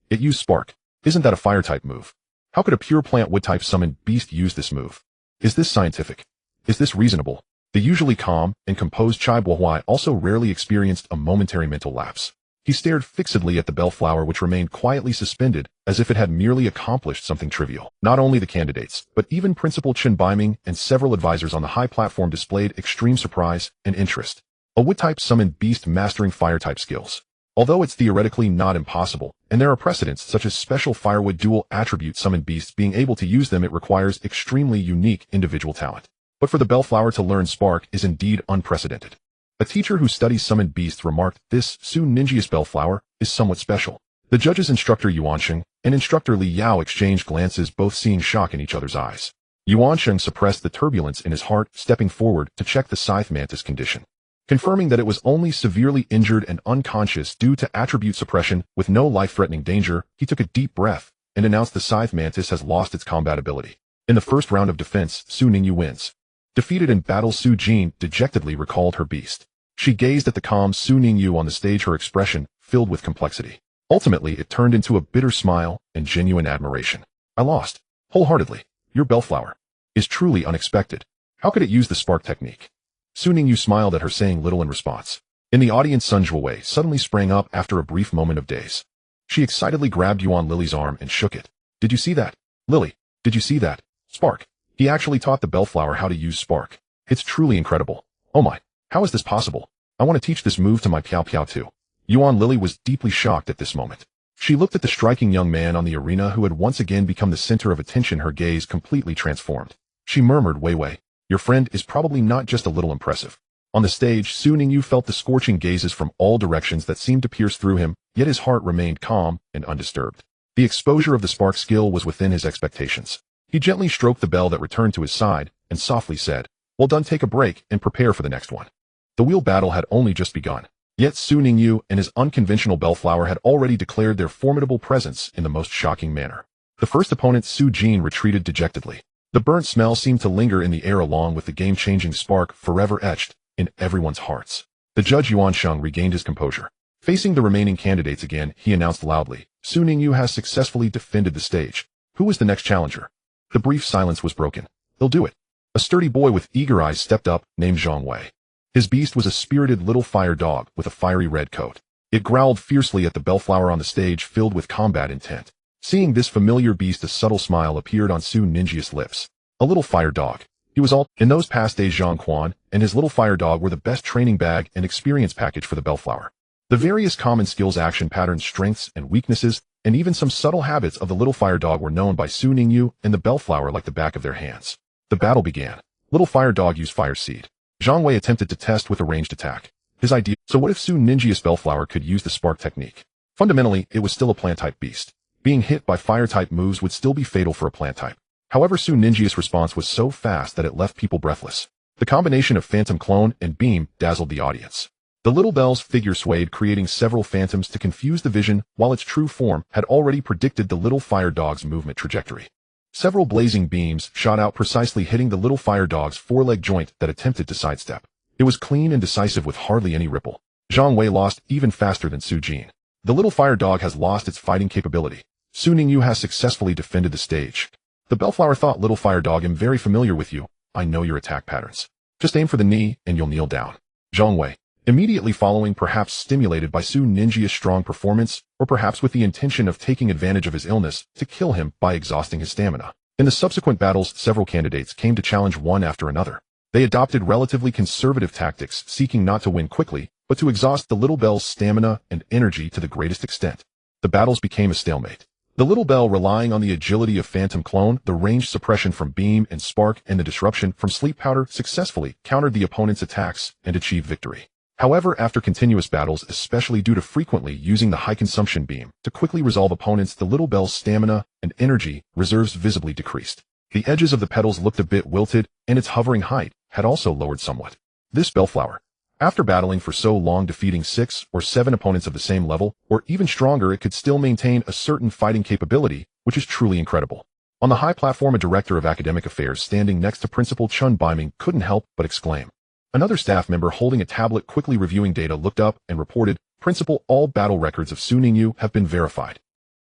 A: It used spark. Isn't that a fire-type move? How could a pure plant wood-type summoned beast use this move? Is this scientific? Is this reasonable? The usually calm and composed Chai Buahuai also rarely experienced a momentary mental lapse. He stared fixedly at the Bellflower, which remained quietly suspended, as if it had merely accomplished something trivial. Not only the candidates, but even Principal Chen Baiming and several advisors on the high platform displayed extreme surprise and interest. A wood-type summoned beast mastering fire-type skills. Although it's theoretically not impossible, and there are precedents such as special firewood dual attribute summoned beasts being able to use them, it requires extremely unique individual talent. But for the Bellflower to learn spark is indeed unprecedented. A teacher who studies summoned beasts remarked, this Su Ninju's Bellflower is somewhat special. The judges, instructor Yuansheng and instructor Li Yao, exchanged glances, both seeing shock in each other's eyes. Yuansheng suppressed the turbulence in his heart, stepping forward to check the Scythe Mantis condition. Confirming that it was only severely injured and unconscious due to attribute suppression with no life-threatening danger, he took a deep breath and announced the Scythe Mantis has lost its combat ability. In the first round of defense, Su Ningyu wins. Defeated in battle, Su-jin dejectedly recalled her beast. She gazed at the calm Su Ningyu on the stage, her expression filled with complexity. Ultimately, it turned into a bitter smile and genuine admiration. I lost. Wholeheartedly. Your Bellflower is truly unexpected. How could it use the spark technique? Su Ningyu smiled at her, saying little in response. In the audience, Sun Zhuowei suddenly sprang up after a brief moment of daze. She excitedly grabbed Yuan Lily's arm and shook it. Did you see that? Lily, did you see that? Spark. He actually taught the Bellflower how to use spark. It's truly incredible. Oh my, how is this possible? I want to teach this move to my Piao Piao too. Yuan Lily was deeply shocked at this moment. She looked at the striking young man on the arena who had once again become the center of attention, her gaze completely transformed. She murmured, Wei Wei, your friend is probably not just a little impressive. On the stage, Su Ningyu felt the scorching gazes from all directions that seemed to pierce through him, yet his heart remained calm and undisturbed. The exposure of the spark skill was within his expectations. He gently stroked the bell that returned to his side and softly said, well done, take a break and prepare for the next one. The wheel battle had only just begun. Yet Su Ningyu and his unconventional Bellflower had already declared their formidable presence in the most shocking manner. The first opponent, Su-jin, retreated dejectedly. The burnt smell seemed to linger in the air along with the game-changing spark forever etched in everyone's hearts. The judge Yuansheng regained his composure. Facing the remaining candidates again, he announced loudly, Su Ningyu has successfully defended the stage. Who is the next challenger? The brief silence was broken. They'll do it. A sturdy boy with eager eyes stepped up, named Zhang Wei. His beast was a spirited little fire dog with a fiery red coat. It growled fiercely at the bellflower on the stage, filled with combat intent. Seeing this familiar beast, a subtle smile appeared on Su Ninjia's lips. A little fire dog. He was all in those past days. Zhang Quan and his little fire dog were the best training bag and experience package for the bellflower. The various common skills, action patterns, strengths, and weaknesses, and even some subtle habits of the little fire dog were known by Su Ningyu and the bellflower like the back of their hands. The battle began. Little fire dog used fire seed. Zhang Wei attempted to test with a ranged attack. His idea, so what if Su Ninjia's bellflower could use the spark technique? Fundamentally, it was still a plant-type beast. Being hit by fire-type moves would still be fatal for a plant-type. However, Su Ninjia's response was so fast that it left people breathless. The combination of phantom clone and beam dazzled the audience. The little bell's figure swayed, creating several phantoms to confuse the vision, while its true form had already predicted the little fire dog's movement trajectory. Several blazing beams shot out, precisely hitting the little fire dog's foreleg joint that attempted to sidestep. It was clean and decisive with hardly any ripple. Zhang Wei lost even faster than Su Jin. The little fire dog has lost its fighting capability. Su Ningyu has successfully defended the stage. The bellflower thought, little fire dog, I'm very familiar with you. I know your attack patterns. Just aim for the knee and you'll kneel down. Zhang Wei, immediately following, perhaps stimulated by Su Ninjia's strong performance, or perhaps with the intention of taking advantage of his illness to kill him by exhausting his stamina. In the subsequent battles, several candidates came to challenge one after another. They adopted relatively conservative tactics, seeking not to win quickly, but to exhaust the little bell's stamina and energy to the greatest extent. The battles became a stalemate. The little bell, relying on the agility of phantom clone, the range suppression from beam and spark, and the disruption from sleep powder, successfully countered the opponent's attacks and achieved victory. However, after continuous battles, especially due to frequently using the high-consumption beam to quickly resolve opponents, the little bell's stamina and energy reserves visibly decreased. The edges of the petals looked a bit wilted, and its hovering height had also lowered somewhat. This bellflower, after battling for so long, defeating 6 or 7 opponents of the same level, or even stronger, it could still maintain a certain fighting capability, which is truly incredible. On the high platform, a director of academic affairs standing next to Principal Chun Baiming couldn't help but exclaim. Another staff member holding a tablet quickly reviewing data looked up and reported, Principal, all battle records of Su Ningyu have been verified.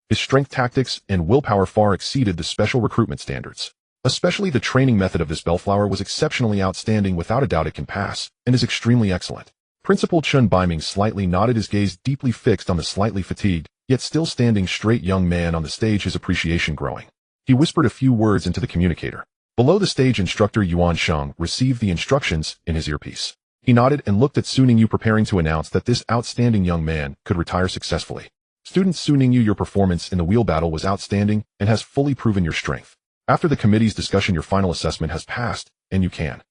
A: His strength, tactics, and willpower far exceeded the special recruitment standards. Especially the training method of this bellflower was exceptionally outstanding. Without a doubt it can pass, and is extremely excellent. Principal Chun Baiming slightly nodded, his gaze deeply fixed on the slightly fatigued, yet still standing straight young man on the stage, his appreciation growing. He whispered a few words into the communicator. Below the stage, instructor Yuan Sheng received the instructions in his earpiece. He nodded and looked at Su Ningyu, preparing to announce that this outstanding young man could retire successfully. Student Su Ningyu, your performance in the wheel battle was outstanding and has fully proven your strength. After the committee's discussion, your final assessment has passed, and you can.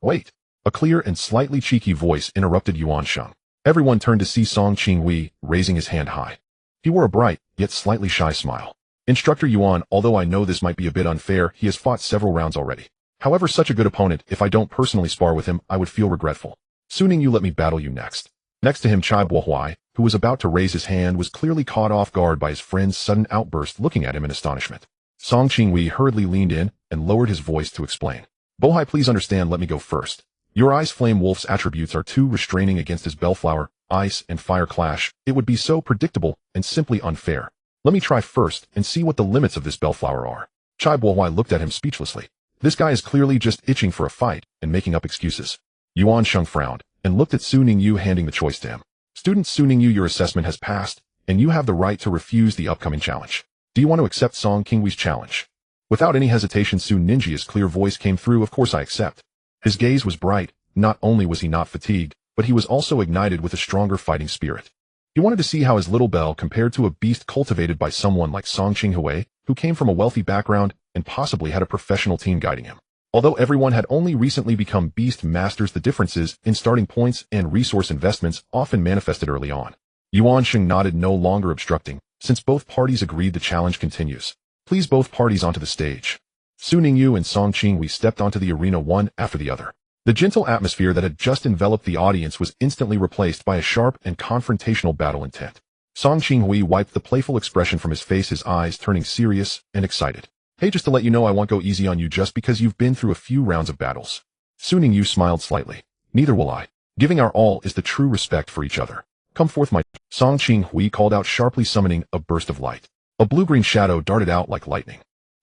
A: Wait. A clear and slightly cheeky voice interrupted Yuan Sheng. Everyone turned to see Song Qinghui, raising his hand high. He wore a bright, yet slightly shy smile. Instructor Yuan, although I know this might be a bit unfair, he has fought several rounds already. However, such a good opponent, if I don't personally spar with him, I would feel regretful. Su Ningyu, let me battle you next. Next to him, Chai Bohuai, who was about to raise his hand, was clearly caught off guard by his friend's sudden outburst, looking at him in astonishment. Song Qinghui hurriedly leaned in and lowered his voice to explain. Bohai, please understand, let me go first. Your Ice Flame Wolf's attributes are too restraining against his bellflower. Ice and fire clash. It would be so predictable and simply unfair. Let me try first and see what the limits of this bellflower are. Chai Bohuai looked at him speechlessly. This guy is clearly just itching for a fight and making up excuses. Yuan Sheng frowned and looked at Su Ningyu, handing the choice to him. Student Su Ningyu, your assessment has passed, and you have the right to refuse the upcoming challenge. Do you want to accept Song Qinghui's challenge? Without any hesitation, Su Ninjia's clear voice came through. Of course I accept. His gaze was bright. Not only was he not fatigued, but he was also ignited with a stronger fighting spirit. He wanted to see how his little bell compared to a beast cultivated by someone like Song Qinghui, who came from a wealthy background and possibly had a professional team guiding him. Although everyone had only recently become beast masters, the differences in starting points and resource investments often manifested early on. Yuan Sheng nodded, no longer obstructing. Since both parties agreed, the challenge continues. Please both parties onto the stage. Su Ningyu and Song Qinghui stepped onto the arena one after the other. The gentle atmosphere that had just enveloped the audience was instantly replaced by a sharp and confrontational battle intent. Song Qinghui wiped the playful expression from his face, his eyes turning serious and excited. Hey, just to let you know, I won't go easy on you just because you've been through a few rounds of battles. Su Ningyu smiled slightly. Neither will I. Giving our all is the true respect for each other. Come forth, my... Song Qinghui called out sharply, summoning a burst of light. A blue-green shadow darted out like lightning.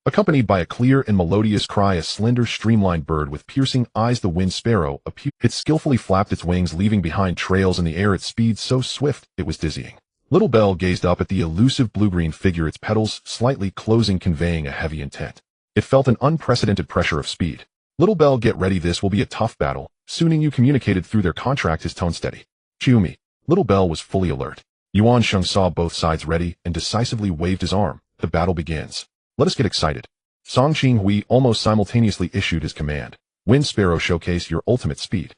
A: Accompanied by a clear and melodious cry, a slender, streamlined bird with piercing eyes, the wind sparrow, appeared. It skillfully flapped its wings, leaving behind trails in the air at speed so swift it was dizzying. Little Belle gazed up at the elusive blue-green figure, its petals slightly closing, conveying a heavy intent. It felt an unprecedented pressure of speed. Little Belle, get ready, this will be a tough battle. Su Ningyu communicated through their contract, his tone steady. Chiumi. Little Belle was fully alert. Yuan Sheng saw both sides ready and decisively waved his arm. The battle begins. Let us get excited. Song Qinghui almost simultaneously issued his command. Wind Sparrow, showcase your ultimate speed.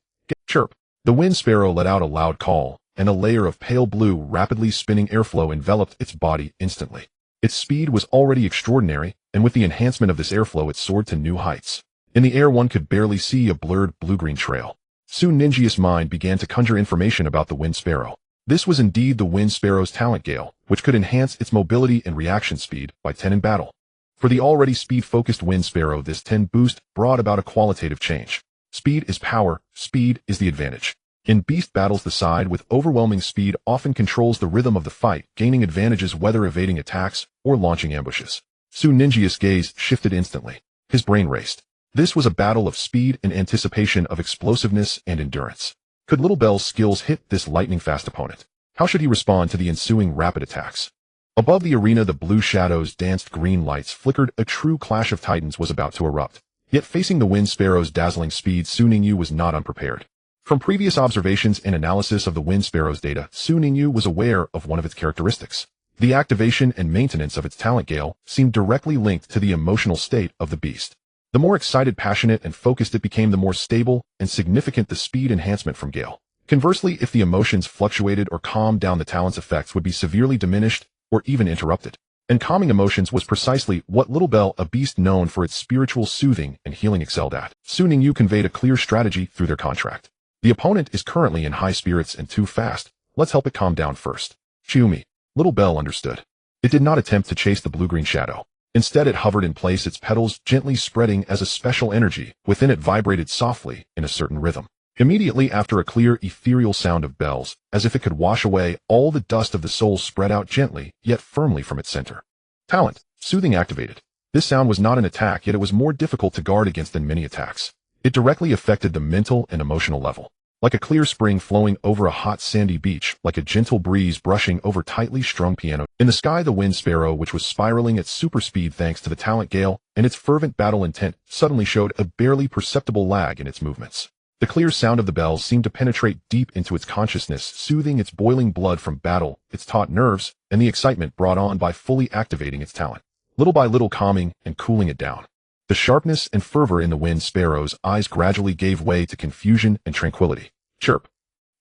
A: Chirp. The Wind Sparrow let out a loud call, and a layer of pale blue, rapidly spinning airflow enveloped its body instantly. Its speed was already extraordinary, and with the enhancement of this airflow it soared to new heights. In the air one could barely see a blurred blue-green trail. Soon Ninjia's mind began to conjure information about the Wind Sparrow. This was indeed the Wind Sparrow's talent gale, which could enhance its mobility and reaction speed by 10 in battle. For the already speed-focused Wind Sparrow, this 10 boost brought about a qualitative change. Speed is power, speed is the advantage. In beast battles, the side with overwhelming speed often controls the rhythm of the fight, gaining advantages whether evading attacks or launching ambushes. Su Ninjia's gaze shifted instantly. His brain raced. This was a battle of speed and anticipation, of explosiveness and endurance. Could Little Belle's skills hit this lightning-fast opponent? How should he respond to the ensuing rapid attacks? Above the arena, the blue shadows danced, green lights flickered. A true clash of titans was about to erupt. Yet facing the Wind Sparrow's dazzling speed, Su Ningyu was not unprepared. From previous observations and analysis of the Wind Sparrow's data, Su Ningyu was aware of one of its characteristics. The activation and maintenance of its talent gale seemed directly linked to the emotional state of the beast. The more excited, passionate, and focused it became, the more stable and significant the speed enhancement from gale. Conversely, if the emotions fluctuated or calmed down, the talent's effects would be severely diminished or even interrupted. And calming emotions was precisely what Little Belle, a beast known for its spiritual soothing and healing, excelled at. Su Ningyu conveyed a clear strategy through their contract. The opponent is currently in high spirits and too fast. Let's help it calm down first. Chiumi. Little Belle understood. It did not attempt to chase the blue-green shadow. Instead, it hovered in place, its petals gently spreading as a special energy within it vibrated softly in a certain rhythm. Immediately after, a clear, ethereal sound of bells, as if it could wash away all the dust of the soul, spread out gently yet firmly from its center. Talent. Soothing activated. This sound was not an attack, yet it was more difficult to guard against than many attacks. It directly affected the mental and emotional level. Like a clear spring flowing over a hot sandy beach, like a gentle breeze brushing over tightly strung piano. In the sky, the Wind Sparrow, which was spiraling at super speed thanks to the talent gale and its fervent battle intent, suddenly showed a barely perceptible lag in its movements. The clear sound of the bells seemed to penetrate deep into its consciousness, soothing its boiling blood from battle, its taut nerves, and the excitement brought on by fully activating its talent. Little by little, calming and cooling it down. The sharpness and fervor in the Wind Sparrow's eyes gradually gave way to confusion and tranquility. Chirp.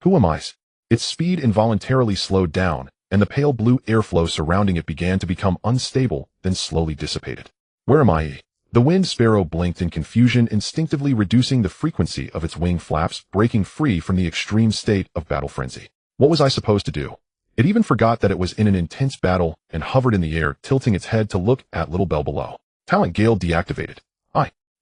A: Who am I? Its speed involuntarily slowed down, and the pale blue airflow surrounding it began to become unstable, then slowly dissipated. Where am I? The Wind Sparrow blinked in confusion, instinctively reducing the frequency of its wing flaps, breaking free from the extreme state of battle frenzy. What was I supposed to do? It even forgot that it was in an intense battle and hovered in the air, tilting its head to look at Little Belle below. Talent gale deactivated.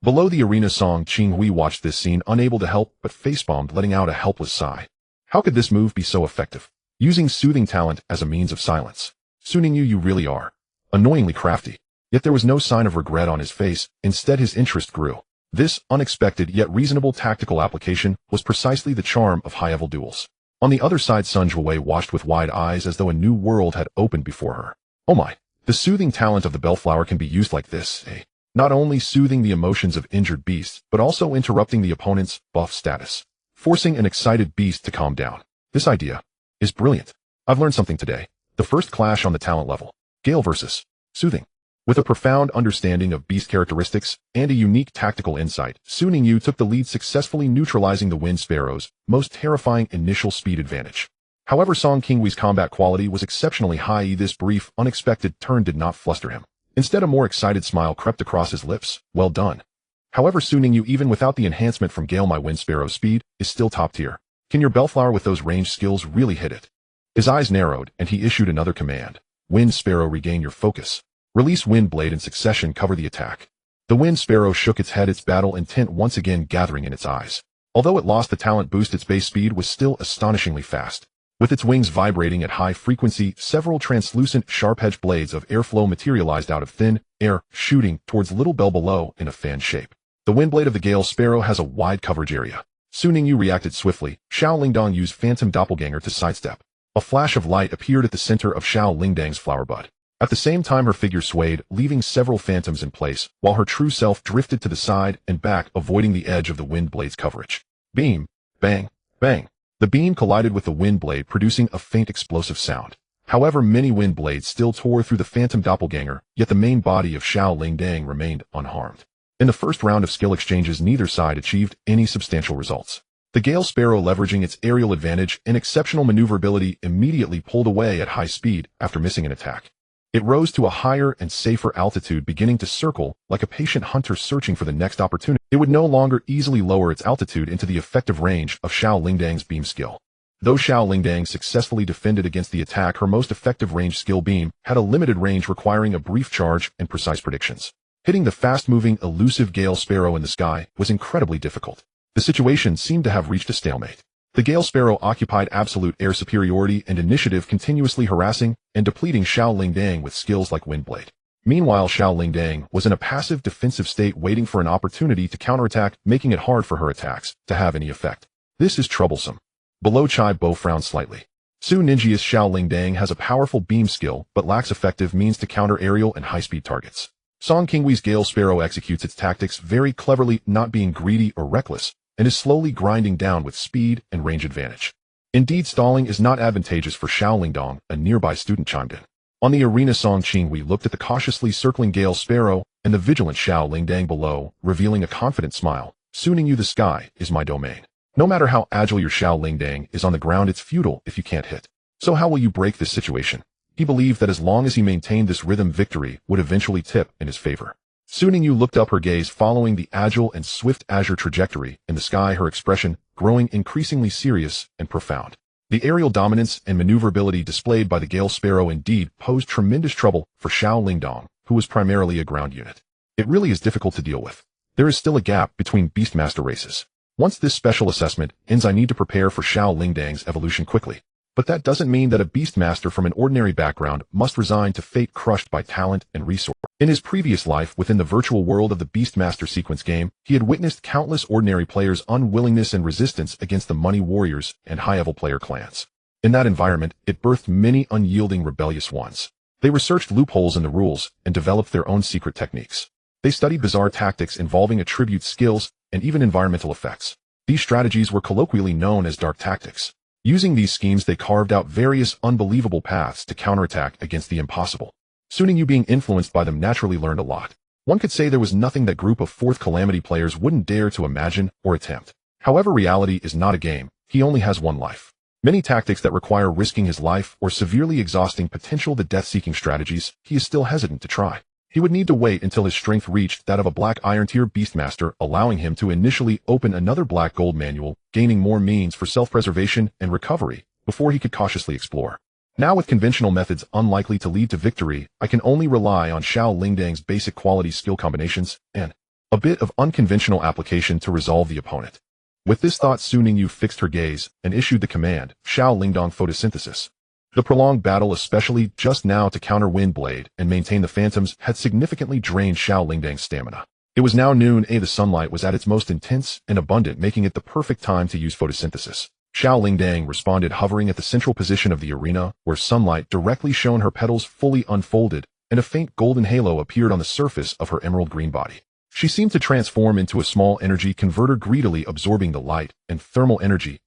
A: Below the arena, Song Qinghui watched this scene, unable to help but facepalmed, letting out a helpless sigh. How could this move be so effective? Using soothing talent as a means of silence. Su Ningyu, you really are annoyingly crafty. Yet there was no sign of regret on his face. Instead, his interest grew. This unexpected yet reasonable tactical application was precisely the charm of high-level duels. On the other side, Sun Juwei watched with wide eyes, as though a new world had opened before her. Oh my! The soothing talent of the bellflower can be used like this, eh? Not only soothing the emotions of injured beasts, but also interrupting the opponent's buff status, forcing an excited beast to calm down. This idea is brilliant. I've learned something today. The first clash on the talent level. Gale versus soothing. With a profound understanding of beast characteristics and a unique tactical insight, Su Ningyu took the lead, successfully neutralizing the Wind Sparrow's most terrifying initial speed advantage. However, Song Qinghui's combat quality was exceptionally high. This brief, unexpected turn did not fluster him. Instead, a more excited smile crept across his lips. Well done. However, Su Ningyu, even without the enhancement from Gale, my Wind Sparrow's speed is still top tier. Can your bellflower with those ranged skills really hit it? His eyes narrowed, and he issued another command. Wind Sparrow, regain your focus. Release Wind Blade in succession, cover the attack. The Wind Sparrow shook its head, its battle intent once again gathering in its eyes. Although it lost the talent boost, its base speed was still astonishingly fast. With its wings vibrating at high frequency, several translucent, sharp-edged blades of airflow materialized out of thin, air, shooting towards Little Bell below in a fan shape. The windblade of the Gale Sparrow has a wide coverage area. Su Ningyu reacted swiftly. Xiao Lingdong used Phantom Doppelganger to sidestep. A flash of light appeared at the center of Xiao Lingdang's flower bud. At the same time her figure swayed, leaving several phantoms in place, while her true self drifted to the side and back, avoiding the edge of the wind blade's coverage. Beam! Bang! Bang! The beam collided with the wind blade, producing a faint explosive sound. However, many wind blades still tore through the Phantom Doppelganger, yet the main body of Xiao Lingdang remained unharmed. In the first round of skill exchanges, neither side achieved any substantial results. The Gale Sparrow, leveraging its aerial advantage and exceptional maneuverability, immediately pulled away at high speed after missing an attack. It rose to a higher and safer altitude, beginning to circle like a patient hunter searching for the next opportunity. It would no longer easily lower its altitude into the effective range of Xiao Lingdang's beam skill. Though Xiao Lingdang successfully defended against the attack, her most effective range skill beam had a limited range, requiring a brief charge and precise predictions. Hitting the fast-moving, elusive Gale Sparrow in the sky was incredibly difficult. The situation seemed to have reached a stalemate. The Gale Sparrow occupied absolute air superiority and initiative, continuously harassing and depleting Xiao Lingdang with skills like Windblade. Meanwhile, Xiao Lingdang was in a passive defensive state, waiting for an opportunity to counterattack, making it hard for her attacks to have any effect. This is troublesome. Below Chai Bo frowned slightly. Su Ninjia's Xiao Lingdang has a powerful beam skill, but lacks effective means to counter aerial and high-speed targets. Song Qingwei's Gale Sparrow executes its tactics very cleverly, not being greedy or reckless, and is slowly grinding down with speed and range advantage. Indeed, stalling is not advantageous for Xiao Lingdong, a nearby student chimed in. On the arena, Song Qingwei looked at the cautiously circling Gale Sparrow and the vigilant Xiao Lingdang below, revealing a confident smile. Su Ningyu, the sky is my domain. No matter how agile your Xiao Lingdang is on the ground, it's futile if you can't hit. So how will you break this situation? He believed that as long as he maintained this rhythm, victory would eventually tip in his favor. Su Ningyu looked up, her gaze following the agile and swift azure trajectory in the sky, her expression growing increasingly serious and profound. The aerial dominance and maneuverability displayed by the Gale Sparrow indeed posed tremendous trouble for Xiao Lingdong, who was primarily a ground unit. It really is difficult to deal with. There is still a gap between Beastmaster races. Once this special assessment ends, I need to prepare for Xiao Lingdang's evolution quickly. But that doesn't mean that a Beastmaster from an ordinary background must resign to fate, crushed by talent and resource. In his previous life within the virtual world of the Beastmaster Sequence game, he had witnessed countless ordinary players' unwillingness and resistance against the money warriors and high-level player clans. In that environment, it birthed many unyielding, rebellious ones. They researched loopholes in the rules and developed their own secret techniques. They studied bizarre tactics involving attribute skills and even environmental effects. These strategies were colloquially known as dark tactics. Using these schemes, they carved out various unbelievable paths to counterattack against the impossible. Su Ningyu, being influenced by them, naturally learned a lot. One could say there was nothing that group of Fourth Calamity players wouldn't dare to imagine or attempt. However, reality is not a game. He only has one life. Many tactics that require risking his life or severely exhausting potential, the death-seeking strategies, he is still hesitant to try. He would need to wait until his strength reached that of a Black Iron Tier Beastmaster, allowing him to initially open another Black Gold manual, gaining more means for self-preservation and recovery, before he could cautiously explore. Now, with conventional methods unlikely to lead to victory, I can only rely on Xiao Lingdang's basic quality skill combinations and a bit of unconventional application to resolve the opponent. With this thought, Su Ningyu fixed her gaze and issued the command, Xiao Lingdong photosynthesis. The prolonged battle, especially just now to counter Windblade and maintain the phantoms, had significantly drained Xiao Lingdang's stamina. It was now noon. The sunlight was at its most intense and abundant, making it the perfect time to use photosynthesis. Xiao Lingdang responded, hovering at the central position of the arena, where sunlight directly shone. Her petals fully unfolded, and a faint golden halo appeared on the surface of her emerald green body. She seemed to transform into a small energy converter, greedily absorbing the light and thermal energy.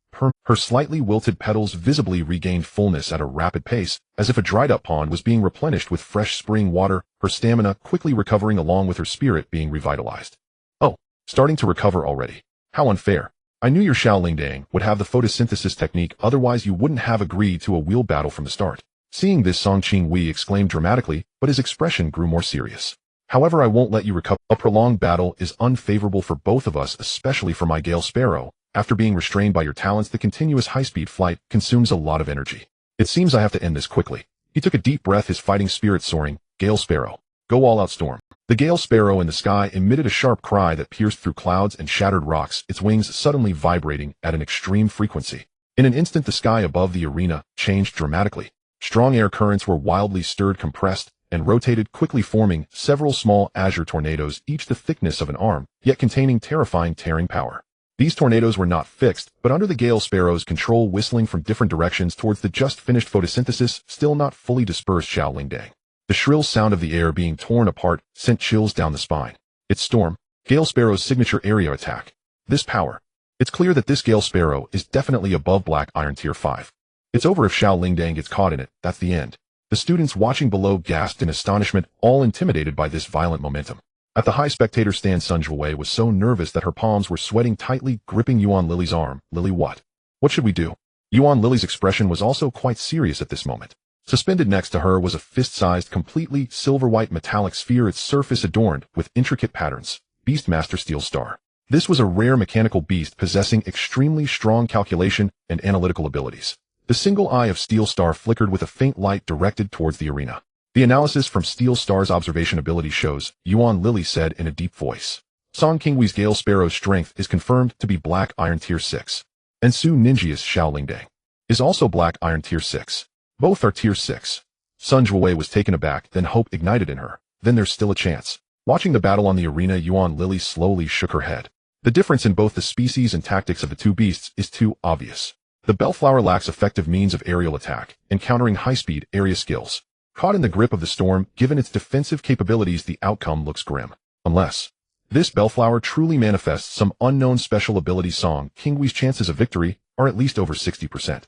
A: Her slightly wilted petals visibly regained fullness at a rapid pace, as if a dried-up pond was being replenished with fresh spring water, her stamina quickly recovering along with her spirit being revitalized. Oh, starting to recover already. How unfair. I knew your Xiao Lingdang would have the photosynthesis technique, otherwise you wouldn't have agreed to a wheel battle from the start. Seeing this, Song Qingwei exclaimed dramatically, but his expression grew more serious. However, I won't let you recover. A prolonged battle is unfavorable for both of us, especially for my Gale Sparrow. After being restrained by your talents, the continuous high-speed flight consumes a lot of energy. It seems I have to end this quickly. He took a deep breath, his fighting spirit soaring. Gale Sparrow, go all out, storm. The Gale Sparrow in the sky emitted a sharp cry that pierced through clouds and shattered rocks, its wings suddenly vibrating at an extreme frequency. In an instant, the sky above the arena changed dramatically. Strong air currents were wildly stirred, compressed, and rotated, quickly forming several small azure tornadoes, each the thickness of an arm, yet containing terrifying tearing power. These tornadoes were not fixed, but under the gale sparrow's control, whistling from different directions towards the just-finished photosynthesis, still not fully dispersed Xiaolingdang. The shrill sound of the air being torn apart sent chills down the spine. It's Storm, Gale Sparrow's signature area attack. This power. It's clear that this Gale Sparrow is definitely above Black Iron Tier 5. It's over if Xiaolingdang gets caught in it, that's the end. The students watching below gasped in astonishment, all intimidated by this violent momentum. At the high spectator stand, Sun Zhuwei was so nervous that her palms were sweating, tightly gripping Yuan Lily's arm. Lily, what? What should we do? Yuan Lily's expression was also quite serious at this moment. Suspended next to her was a fist-sized, completely silver-white metallic sphere, its surface adorned with intricate patterns. Beastmaster Steel Star. This was a rare mechanical beast possessing extremely strong calculation and analytical abilities. The single eye of Steel Star flickered with a faint light directed towards the arena. The analysis from Steel Star's observation ability shows, Yuan Lily said in a deep voice. Song Qingwei's Gale Sparrow's strength is confirmed to be Black Iron Tier 6. And Su Ninjia's Xiaolingdang is also Black Iron Tier 6. Both are Tier 6. Sun Zhuwei was taken aback, then hope ignited in her. Then there's still a chance. Watching the battle on the arena, Yuan Lily slowly shook her head. The difference in both the species and tactics of the two beasts is too obvious. The Bellflower lacks effective means of aerial attack, encountering high-speed area skills. Caught in the grip of the storm, given its defensive capabilities, the outcome looks grim. Unless this Bellflower truly manifests some unknown special ability, Song Qingwei's chances of victory are at least over 60%.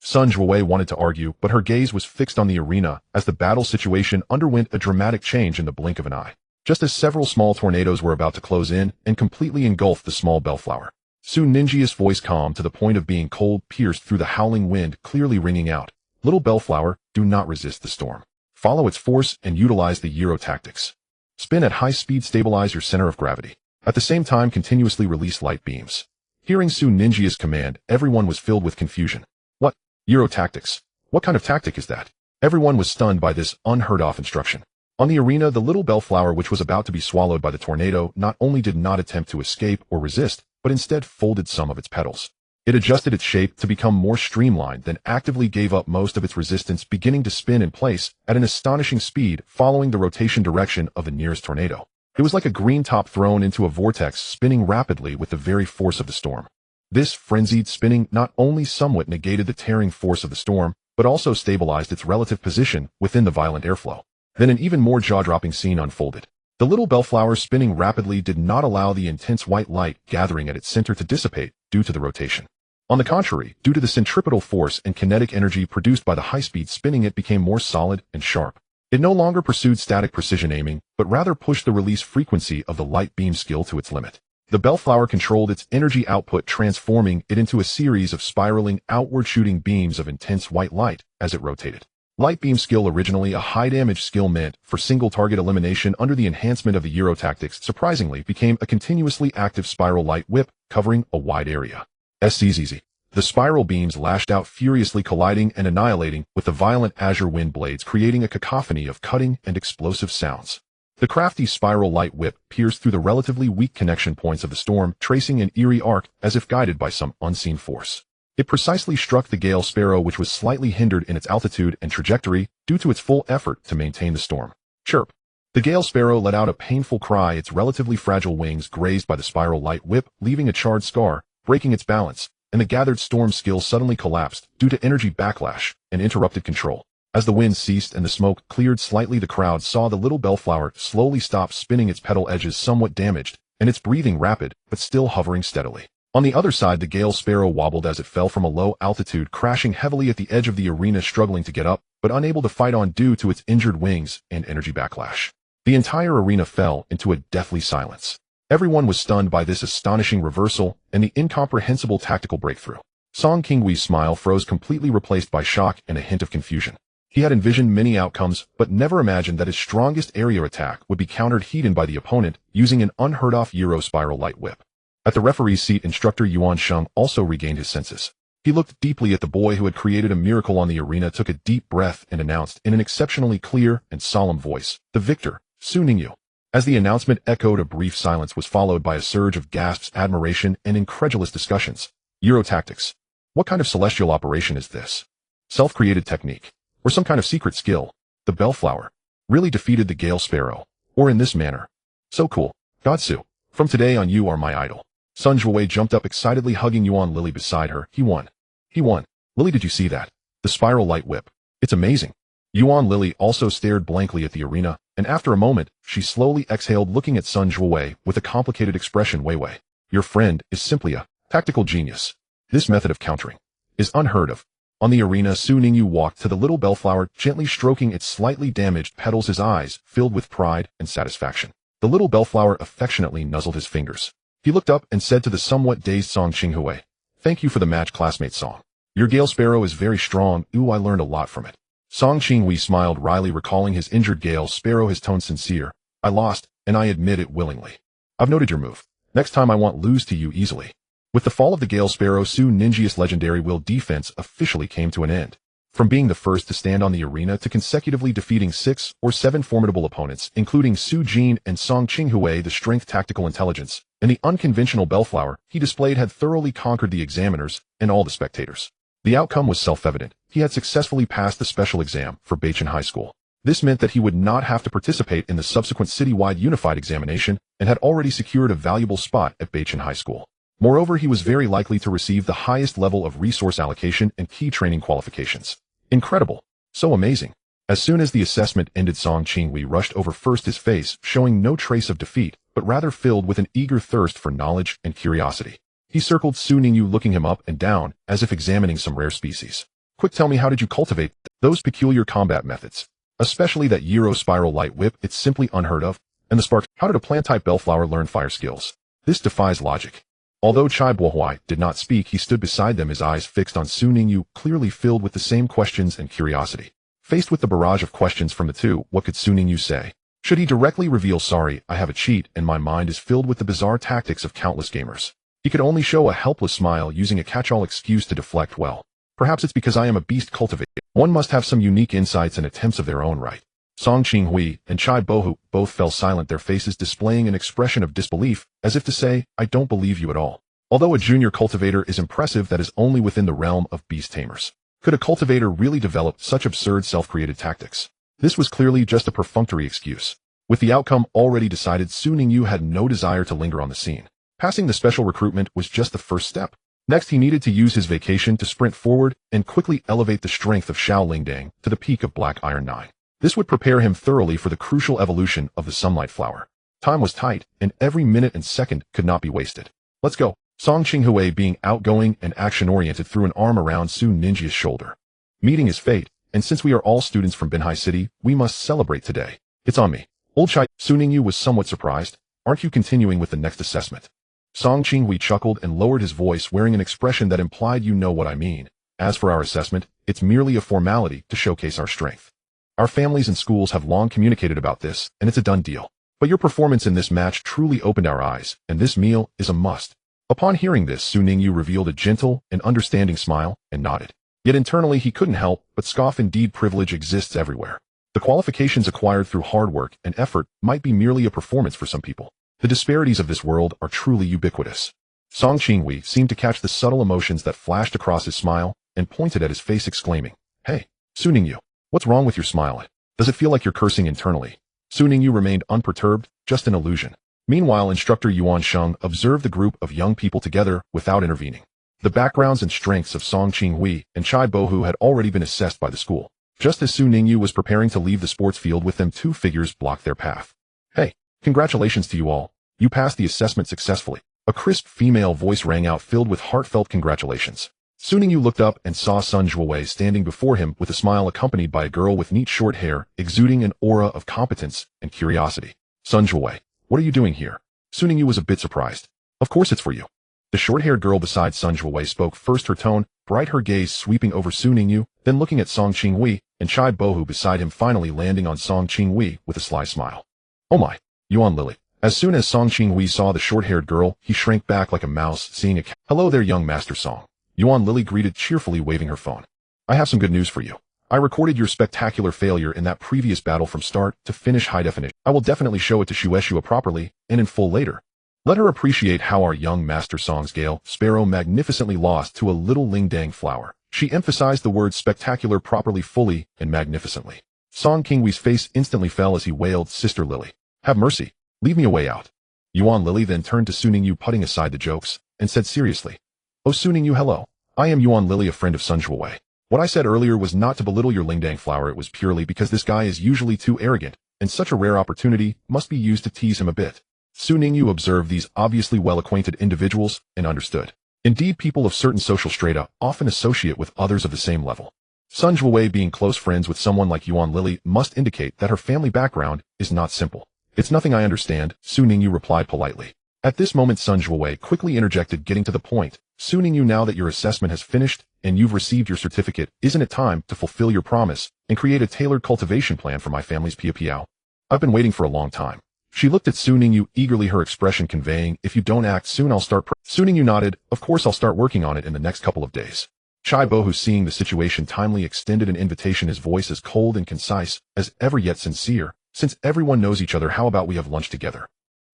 A: Sun Zhuwei wanted to argue, but her gaze was fixed on the arena as the battle situation underwent a dramatic change in the blink of an eye. Just as several small tornadoes were about to close in and completely engulf the small Bellflower, Su Ninjia's voice, calm to the point of being cold, pierced through the howling wind, clearly ringing out. Little Bellflower, do not resist the storm. Follow its force and utilize the Euro tactics. Spin at high speed, stabilize your center of gravity. At the same time, continuously release light beams. Hearing Su Ninjia's command, everyone was filled with confusion. What? Euro tactics? What kind of tactic is that? Everyone was stunned by this unheard-of instruction. On the arena, the little Bellflower, which was about to be swallowed by the tornado, not only did not attempt to escape or resist, but instead folded some of its petals. It adjusted its shape to become more streamlined, then actively gave up most of its resistance, beginning to spin in place at an astonishing speed, following the rotation direction of the nearest tornado. It was like a green top thrown into a vortex, spinning rapidly with the very force of the storm. This frenzied spinning not only somewhat negated the tearing force of the storm, but also stabilized its relative position within the violent airflow. Then an even more jaw-dropping scene unfolded. The little Bellflower, spinning rapidly, did not allow the intense white light gathering at its center to dissipate due to the rotation. On the contrary, due to the centripetal force and kinetic energy produced by the high-speed spinning, it became more solid and sharp. It no longer pursued static precision aiming, but rather pushed the release frequency of the light beam skill to its limit. The Bellflower controlled its energy output, transforming it into a series of spiraling, outward-shooting beams of intense white light as it rotated. Light beam skill, originally a high-damage skill meant for single-target elimination, under the enhancement of the Euro tactics, surprisingly became a continuously active spiral light whip, covering a wide area. SCZZ. The spiral beams lashed out furiously, colliding and annihilating with the violent azure wind blades, creating a cacophony of cutting and explosive sounds. The crafty spiral light whip pierced through the relatively weak connection points of the storm, tracing an eerie arc as if guided by some unseen force. It precisely struck the Gale Sparrow, which was slightly hindered in its altitude and trajectory due to its full effort to maintain the storm. Chirp. The Gale Sparrow let out a painful cry, its relatively fragile wings grazed by the spiral light whip, leaving a charred scar, breaking its balance, and the gathered storm skill suddenly collapsed due to energy backlash and interrupted control. As the wind ceased and the smoke cleared slightly, the crowd saw the little Bellflower slowly stop spinning, its petal edges somewhat damaged, and its breathing rapid, but still hovering steadily. On the other side, the Gale Sparrow wobbled as it fell from a low altitude, crashing heavily at the edge of the arena, struggling to get up, but unable to fight on due to its injured wings and energy backlash. The entire arena fell into a deathly silence. Everyone was stunned by this astonishing reversal and the incomprehensible tactical breakthrough. Song Qingwei's smile froze, completely replaced by shock and a hint of confusion. He had envisioned many outcomes, but never imagined that his strongest area attack would be countered heat-in by the opponent using an unheard-of Euro spiral light whip. At the referee's seat, instructor Yuan Sheng also regained his senses. He looked deeply at the boy who had created a miracle on the arena, took a deep breath, and announced in an exceptionally clear and solemn voice, "The victor, Su Ningyu." As the announcement echoed, a brief silence was followed by a surge of gasps, admiration, and incredulous discussions. Euro tactics. What kind of celestial operation is this? Self-created technique? Or some kind of secret skill? The Bellflower. Really defeated the Gale Sparrow. Or in this manner. So cool. Godsu. From today on you are my idol. Sun Zhuwei jumped up excitedly, hugging Yuan Lily beside her. He won. He won. Lily, did you see that? The spiral light whip. It's amazing. Yuan Lily also stared blankly at the arena, and after a moment, she slowly exhaled, looking at Sun Zhuwei with a complicated expression. Wei, your friend is simply a tactical genius. This method of countering is unheard of. On the arena, Su Ningyu walked to the little bellflower, gently stroking its slightly damaged petals, his eyes filled with pride and satisfaction. The little bellflower affectionately nuzzled his fingers. He looked up and said to the somewhat dazed Song Qinghui, "Thank you for the match, classmate Song. Your Gale Sparrow is very strong. Ooh, I learned a lot from it." Song Qinghui smiled wryly, recalling his injured Gale Sparrow, his tone sincere. "I lost, and I admit it willingly. I've noted your move. Next time I won't lose to you easily." With the fall of the Gale Sparrow, Su Ninjia's legendary will defense officially came to an end. From being the first to stand on the arena to consecutively defeating 6 or 7 formidable opponents, including Su Jin and Song Qinghui, the strength, tactical intelligence, and the unconventional bellflower he displayed had thoroughly conquered the examiners and all the spectators. The outcome was self-evident. He had successfully passed the special exam for Beichen High School. This meant that he would not have to participate in the subsequent citywide unified examination and had already secured a valuable spot at Beichen High School. Moreover, he was very likely to receive the highest level of resource allocation and key training qualifications. Incredible. So amazing. As soon as the assessment ended, Song Qinghui rushed over, first his face showing no trace of defeat, but rather filled with an eager thirst for knowledge and curiosity. He circled Su Ningyu, looking him up and down, as if examining some rare species. "Quick, tell me, how did you cultivate those peculiar combat methods? Especially that Euro spiral light whip, it's simply unheard of. And the spark, how did a plant-type bellflower learn fire skills? This defies logic." Although Chai Bohui did not speak, he stood beside them, his eyes fixed on Su Ningyu, clearly filled with the same questions and curiosity. Faced with the barrage of questions from the two, what could Su Ningyu say? Should he directly reveal, "Sorry, I have a cheat, and my mind is filled with the bizarre tactics of countless gamers"? He could only show a helpless smile, using a catch-all excuse to deflect. "Well, perhaps it's because I am a beast cultivator. One must have some unique insights and attempts of their own right." Song Qinghui and Chai Bohu both fell silent, their faces displaying an expression of disbelief, as if to say, "I don't believe you at all." Although a junior cultivator is impressive, that is only within the realm of beast tamers. Could a cultivator really develop such absurd self-created tactics? This was clearly just a perfunctory excuse. With the outcome already decided, Su Ningyu had no desire to linger on the scene. Passing the special recruitment was just the first step. Next, he needed to use his vacation to sprint forward and quickly elevate the strength of Xiao Lingdang to the peak of Black Iron 9. This would prepare him thoroughly for the crucial evolution of the Sunlight Flower. Time was tight, and every minute and second could not be wasted. "Let's go." Song Qinghui, being outgoing and action-oriented, threw an arm around Su Ninjia's shoulder. "Meeting is fate, and since we are all students from Binhai City, we must celebrate today. It's on me." Old Chai. Su Ningyu was somewhat surprised. "Aren't you continuing with the next assessment?" Song Qinghui chuckled and lowered his voice, wearing an expression that implied, "You know what I mean. As for our assessment, it's merely a formality to showcase our strength. Our families and schools have long communicated about this, and it's a done deal. But your performance in this match truly opened our eyes, and this meal is a must." Upon hearing this, Su Ningyu revealed a gentle and understanding smile and nodded. Yet internally he couldn't help but scoff. Indeed, privilege exists everywhere. The qualifications acquired through hard work and effort might be merely a performance for some people. The disparities of this world are truly ubiquitous. Song Qinghui seemed to catch the subtle emotions that flashed across his smile and pointed at his face, exclaiming, "Hey, Su Ningyu, what's wrong with your smile? Does it feel like you're cursing internally?" Su Ningyu remained unperturbed, just an illusion. Meanwhile, instructor Yuan Sheng observed the group of young people together without intervening. The backgrounds and strengths of Song Qinghui and Chai Bohu had already been assessed by the school. Just as Su Ningyu was preparing to leave the sports field with them, two figures blocked their path. "Hey, congratulations to you all. You passed the assessment successfully." A crisp female voice rang out, filled with heartfelt congratulations. Su Ningyu looked up and saw Sun Zhuwei standing before him with a smile, accompanied by a girl with neat short hair, exuding an aura of competence and curiosity. "Sun Zhuwei, what are you doing here?" Su Ningyu was a bit surprised. "Of course it's for you." The short-haired girl beside Sun Zhuwei spoke first, her tone bright, her gaze sweeping over Su Ningyu, then looking at Song Qinghui and Chai Bohu beside him, finally landing on Song Qinghui with a sly smile. "Oh my, Yuan Lily." As soon as Song Qinghui saw the short-haired girl, he shrank back like a mouse seeing a cat. "Hello there, young Master Song." Yuan Lily greeted cheerfully, waving her phone. "I have some good news for you. I recorded your spectacular failure in that previous battle from start to finish high definition. I will definitely show it to Shueshua properly and in full later. Let her appreciate how our young Master Song's Gale Sparrow magnificently lost to a little Lingdang flower." She emphasized the words spectacular properly, fully, and magnificently. Song Qinghui's face instantly fell as he wailed, "Sister Lily, have mercy. Leave me a way out." Yuan Lily then turned to Su Ningyu, putting aside the jokes, and said seriously, "Oh Su Ningyu, hello. I am Yuan Lily, a friend of Sun Zhuowei. What I said earlier was not to belittle your Lingdang flower, it was purely because this guy is usually too arrogant, and such a rare opportunity must be used to tease him a bit." Su Ningyu observed these obviously well-acquainted individuals and understood. Indeed, people of certain social strata often associate with others of the same level. Sun Zhuowei being close friends with someone like Yuan Lily must indicate that her family background is not simple. "It's nothing, I understand," Su Ningyu replied politely. At this moment, Sun Zhuowei quickly interjected, getting to the point. "Su Ningyu, now that your assessment has finished and you've received your certificate, isn't it time to fulfill your promise and create a tailored cultivation plan for my family's piao? I've been waiting for a long time." She looked at Su Ningyu eagerly, her expression conveying, "If you don't act soon, I'll start." Su Ningyu nodded, "Of course I'll start working on it in the next couple of days." Chai Bohu, seeing the situation, timely extended an invitation, his voice as cold and concise as ever yet sincere. "Since everyone knows each other, how about we have lunch together?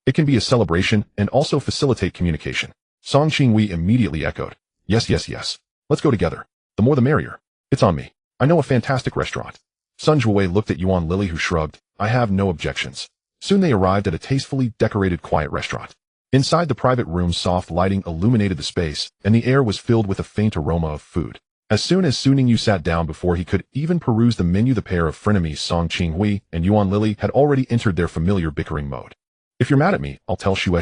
A: It can be a celebration and also facilitate communication." Song Qinghui immediately echoed, "Yes, yes, yes. Let's go together. The more the merrier. It's on me. I know a fantastic restaurant." Sun Zhuowei looked at Yuan Lily, who shrugged, "I have no objections." Soon they arrived at a tastefully decorated quiet restaurant. Inside the private room, soft lighting illuminated the space, and the air was filled with a faint aroma of food. As soon as Su Ningyu sat down, before he could even peruse the menu, the pair of frenemies Song Qinghui and Yuan Lily had already entered their familiar bickering mode. "If you're mad at me, I'll tell Shue."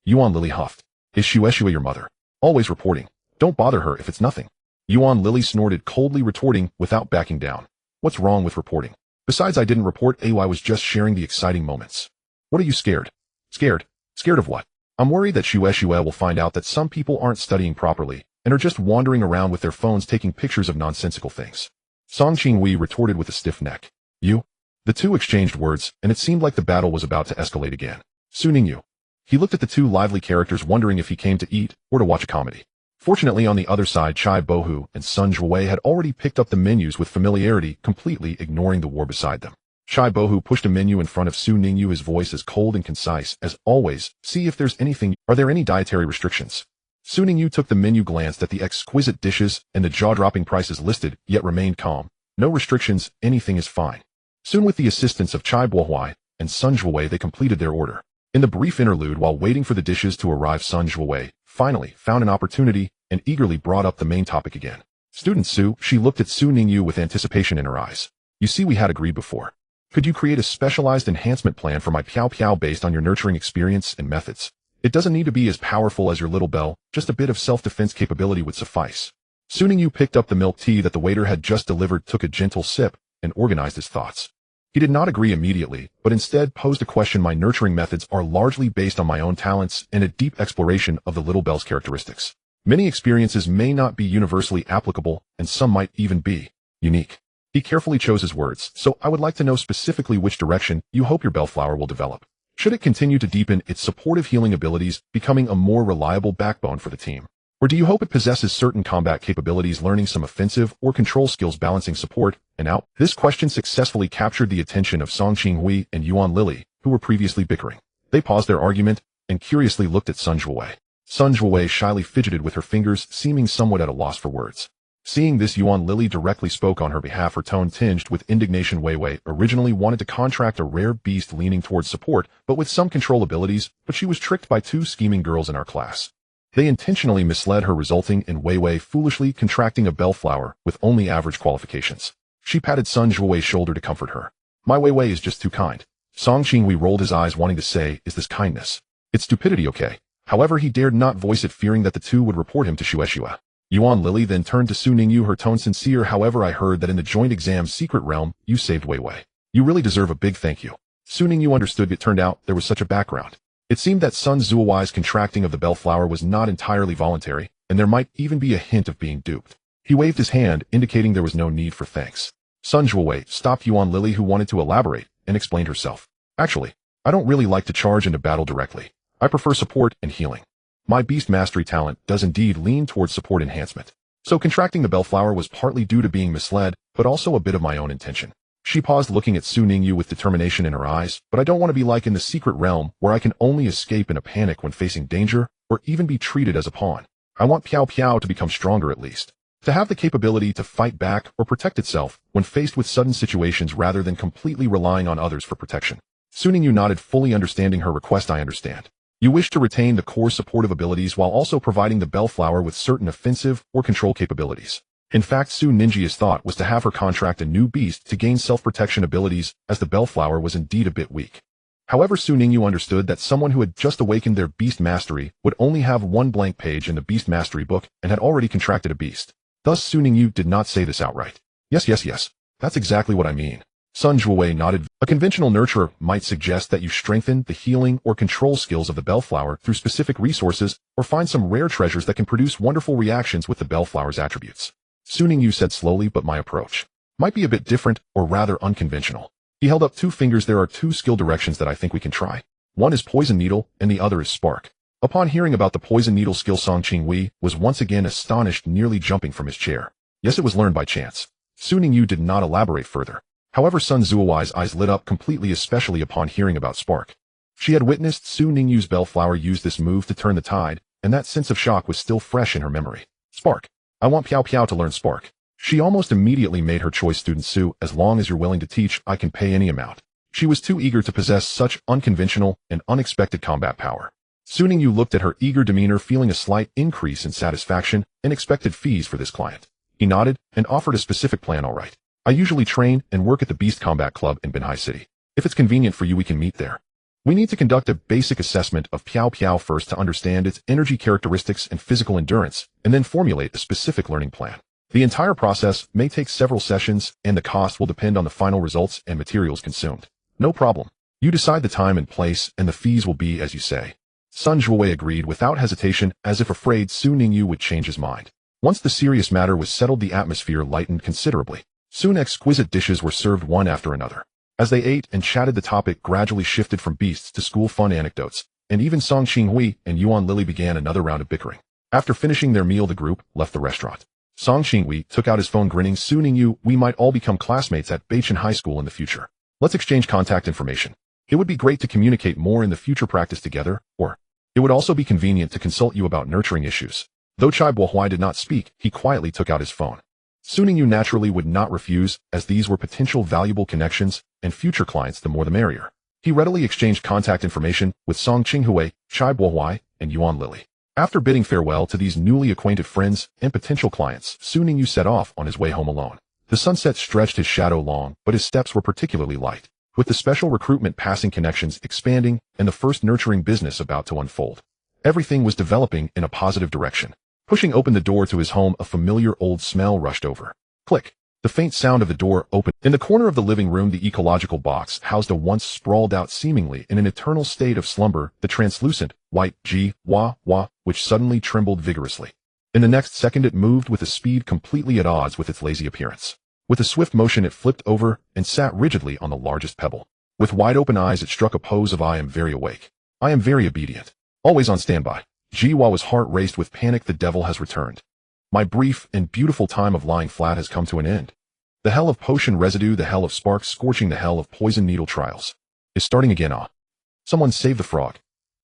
A: Yuan Lily huffed. "Is Shue your mother? Always reporting. Don't bother her if it's nothing." Yuan Lily snorted, coldly retorting without backing down. "What's wrong with reporting? Besides, I didn't report. I was just sharing the exciting moments." "What are you scared?" "Scared? Scared of what?" "I'm worried that Shue will find out that some people aren't studying properly and are just wandering around with their phones taking pictures of nonsensical things." Song Qinghui retorted with a stiff neck. "You?" The two exchanged words, and it seemed like the battle was about to escalate again. Su Ningyu. He looked at the two lively characters, wondering if he came to eat or to watch a comedy. Fortunately, on the other side, Chai Bohu and Sun Zhuowei had already picked up the menus with familiarity, completely ignoring the war beside them. Chai Bohu pushed a menu in front of Su Ningyu, his voice as cold and concise as always. "See if there's anything. Are there any dietary restrictions?" Su Ningyu took the menu, glanced at the exquisite dishes and the jaw-dropping prices listed, yet remained calm. "No restrictions, anything is fine." Soon, with the assistance of Chai Bohui and Sun Zhuowei, they completed their order. In the brief interlude while waiting for the dishes to arrive, Sun Zhuowei finally found an opportunity and eagerly brought up the main topic again. "Student Su," she looked at Su Ningyu with anticipation in her eyes. "You see, we had agreed before. Could you create a specialized enhancement plan for my piao based on your nurturing experience and methods? It doesn't need to be as powerful as your little bell, just a bit of self-defense capability would suffice." Su Ningyu picked up the milk tea that the waiter had just delivered, took a gentle sip, and organized his thoughts. He did not agree immediately, but instead posed a question. "My nurturing methods are largely based on my own talents and a deep exploration of the little bell's characteristics. Many experiences may not be universally applicable, and some might even be unique." He carefully chose his words. "So I would like to know specifically which direction you hope your bellflower will develop. Should it continue to deepen its supportive healing abilities, becoming a more reliable backbone for the team? Or do you hope it possesses certain combat capabilities, learning some offensive or control skills, balancing support and out?" This question successfully captured the attention of Song Qinghui and Yuan Lily, who were previously bickering. They paused their argument and curiously looked at Sun Zhuowei. Sun Zhuowei shyly fidgeted with her fingers, seeming somewhat at a loss for words. Seeing this, Yuan Lily directly spoke on her behalf, her tone tinged with indignation. Wei originally wanted to contract a rare beast leaning towards support, but with some control abilities, but she was tricked by two scheming girls in our class. They intentionally misled her, resulting in Wei foolishly contracting a bellflower with only average qualifications. She patted Sun Zhuowei's shoulder to comfort her. "My Wei is just too kind." Song Qinghui rolled his eyes, wanting to say, "Is this kindness? It's stupidity, okay?" However, he dared not voice it, fearing that the two would report him to Shue. Yuan Lily then turned to Su Ningyu, her tone sincere. "However, I heard that in the joint exam's secret realm, you saved Wei. You really deserve a big thank you." Su Ningyu understood. It turned out there was such a background. It seemed that Sun Zhuowei's contracting of the bellflower was not entirely voluntary, and there might even be a hint of being duped. He waved his hand, indicating there was no need for thanks. Sun Zhuowei stopped Yuan Lily, who wanted to elaborate, and explained herself. "Actually, I don't really like to charge into battle directly. I prefer support and healing. My beast mastery talent does indeed lean towards support enhancement. So contracting the bellflower was partly due to being misled, but also a bit of my own intention." She paused, looking at Su Ningyu with determination in her eyes. "But I don't want to be like in the secret realm, where I can only escape in a panic when facing danger, or even be treated as a pawn. I want Piao to become stronger at least." To have the capability to fight back or protect itself when faced with sudden situations rather than completely relying on others for protection. Su Ningyu nodded, fully understanding her request. I understand. You wish to retain the core supportive abilities while also providing the bellflower with certain offensive or control capabilities. In fact, Su Ninjia's thought was to have her contract a new beast to gain self-protection abilities, as the bellflower was indeed a bit weak. However, Su Ningyu understood that someone who had just awakened their beast mastery would only have one blank page in the beast mastery book and had already contracted a beast. Thus, Su Ningyu did not say this outright. Yes. That's exactly what I mean. Sun Zhuowei nodded. A conventional nurturer might suggest that you strengthen the healing or control skills of the bellflower through specific resources or find some rare treasures that can produce wonderful reactions with the bellflower's attributes. Su Ningyu said slowly, but my approach might be a bit different or rather unconventional. He held up two fingers. There are two skill directions that I think we can try. One is Poison Needle and the other is Spark. Upon hearing about the Poison Needle skill, Song Qinghui was once again astonished, nearly jumping from his chair. Yes, it was learned by chance. Su Ningyu did not elaborate further. However, Sun Zhuowei's eyes lit up completely, especially upon hearing about Spark. She had witnessed Su Ningyu's bellflower use this move to turn the tide, and that sense of shock was still fresh in her memory. Spark. I want Piao Piao to learn Spark. She almost immediately made her choice. Student Su, as long as you're willing to teach, I can pay any amount. She was too eager to possess such unconventional and unexpected combat power. Su Ningyu looked at her eager demeanor, feeling a slight increase in satisfaction and expected fees for this client. He nodded and offered a specific plan. All right. I usually train and work at the Beast Combat Club in Binhai City. If it's convenient for you, we can meet there. We need to conduct a basic assessment of Piao Piao first to understand its energy characteristics and physical endurance, and then formulate a specific learning plan. The entire process may take several sessions, and the cost will depend on the final results and materials consumed. No problem. You decide the time and place, and the fees will be as you say. Sun Zhuowei agreed without hesitation, as if afraid Su Ningyu would change his mind. Once the serious matter was settled, the atmosphere lightened considerably. Soon exquisite dishes were served one after another. As they ate and chatted, the topic gradually shifted from beasts to school fun anecdotes, and even Song Qinghui and Yuan Lily began another round of bickering. After finishing their meal, the group left the restaurant. Song Qinghui took out his phone, grinning. Su Ningyu, we might all become classmates at Beichen High School in the future. Let's exchange contact information. It would be great to communicate more in the future, practice together, or it would also be convenient to consult you about nurturing issues. Though Chai Bohuai did not speak, he quietly took out his phone. Su Ningyu naturally would not refuse, as these were potential valuable connections, and future clients the more the merrier. He readily exchanged contact information with Song Qinghui, Chai Bohuai, and Yuan Lily. After bidding farewell to these newly acquainted friends and potential clients, Su Ningyu set off on his way home alone. The sunset stretched his shadow long, but his steps were particularly light. With the special recruitment passing, connections expanding, and the first nurturing business about to unfold, everything was developing in a positive direction. Pushing open the door to his home, a familiar old smell rushed over. Click. The faint sound of the door opened. In the corner of the living room, the ecological box housed a once sprawled out, seemingly in an eternal state of slumber, the translucent, white grimoire, which suddenly trembled vigorously. In the next second, it moved with a speed completely at odds with its lazy appearance. With a swift motion, it flipped over and sat rigidly on the largest pebble. With wide open eyes, it struck a pose of I am very awake. I am very obedient. Always on standby. Jiwa's heart raced with panic. The devil has returned. My brief and beautiful time of lying flat has come to an end. The hell of potion residue, the hell of sparks scorching, the hell of poison needle trials is starting again. Someone save the frog.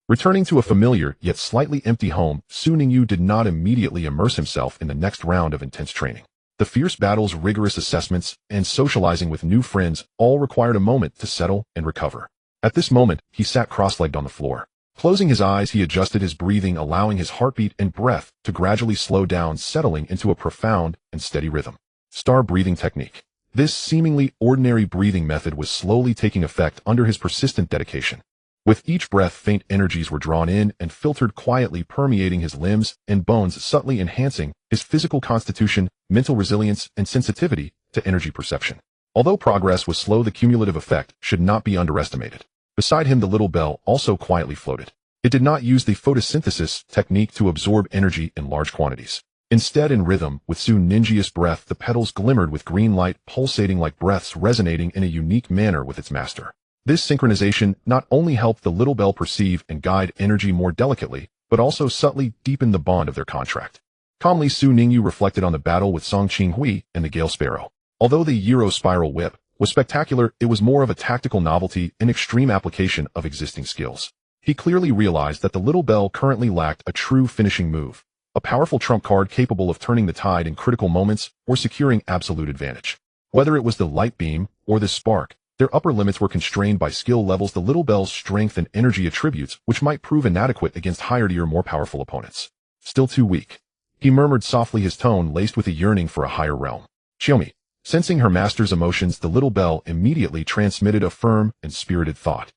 A: Returning to a familiar yet slightly empty home, Su Ningyu did not immediately immerse himself in the next round of intense training. The fierce battles, rigorous assessments, and socializing with new friends all required a moment to settle and recover. At this moment, he sat cross-legged on the floor. Closing his eyes, he adjusted his breathing, allowing his heartbeat and breath to gradually slow down, settling into a profound and steady rhythm. Star breathing technique. This seemingly ordinary breathing method was slowly taking effect under his persistent dedication. With each breath, faint energies were drawn in and filtered quietly, permeating his limbs and bones, subtly enhancing his physical constitution, mental resilience, and sensitivity to energy perception. Although progress was slow, the cumulative effect should not be underestimated. Beside him, the little bell also quietly floated. It did not use the photosynthesis technique to absorb energy in large quantities. Instead, in rhythm, with Su Ninjia's breath, the petals glimmered with green light, pulsating like breaths, resonating in a unique manner with its master. This synchronization not only helped the little bell perceive and guide energy more delicately, but also subtly deepened the bond of their contract. Calmly, Su Ningyu reflected on the battle with Song Qinghui and the Gale Sparrow. Although the Euro Spiral Whip was spectacular, it was more of a tactical novelty and extreme application of existing skills. He clearly realized that the little bell currently lacked a true finishing move. a powerful trump card capable of turning the tide in critical moments or securing absolute advantage. Whether it was the light beam or the spark, their upper limits were constrained by skill levels, the little bell's strength and energy attributes, which might prove inadequate against higher-tier, more powerful opponents. Still too weak. He murmured softly, his tone laced with a yearning for a higher realm. Xiaomi. Sensing her master's emotions, the little bell immediately transmitted a firm and spirited thought.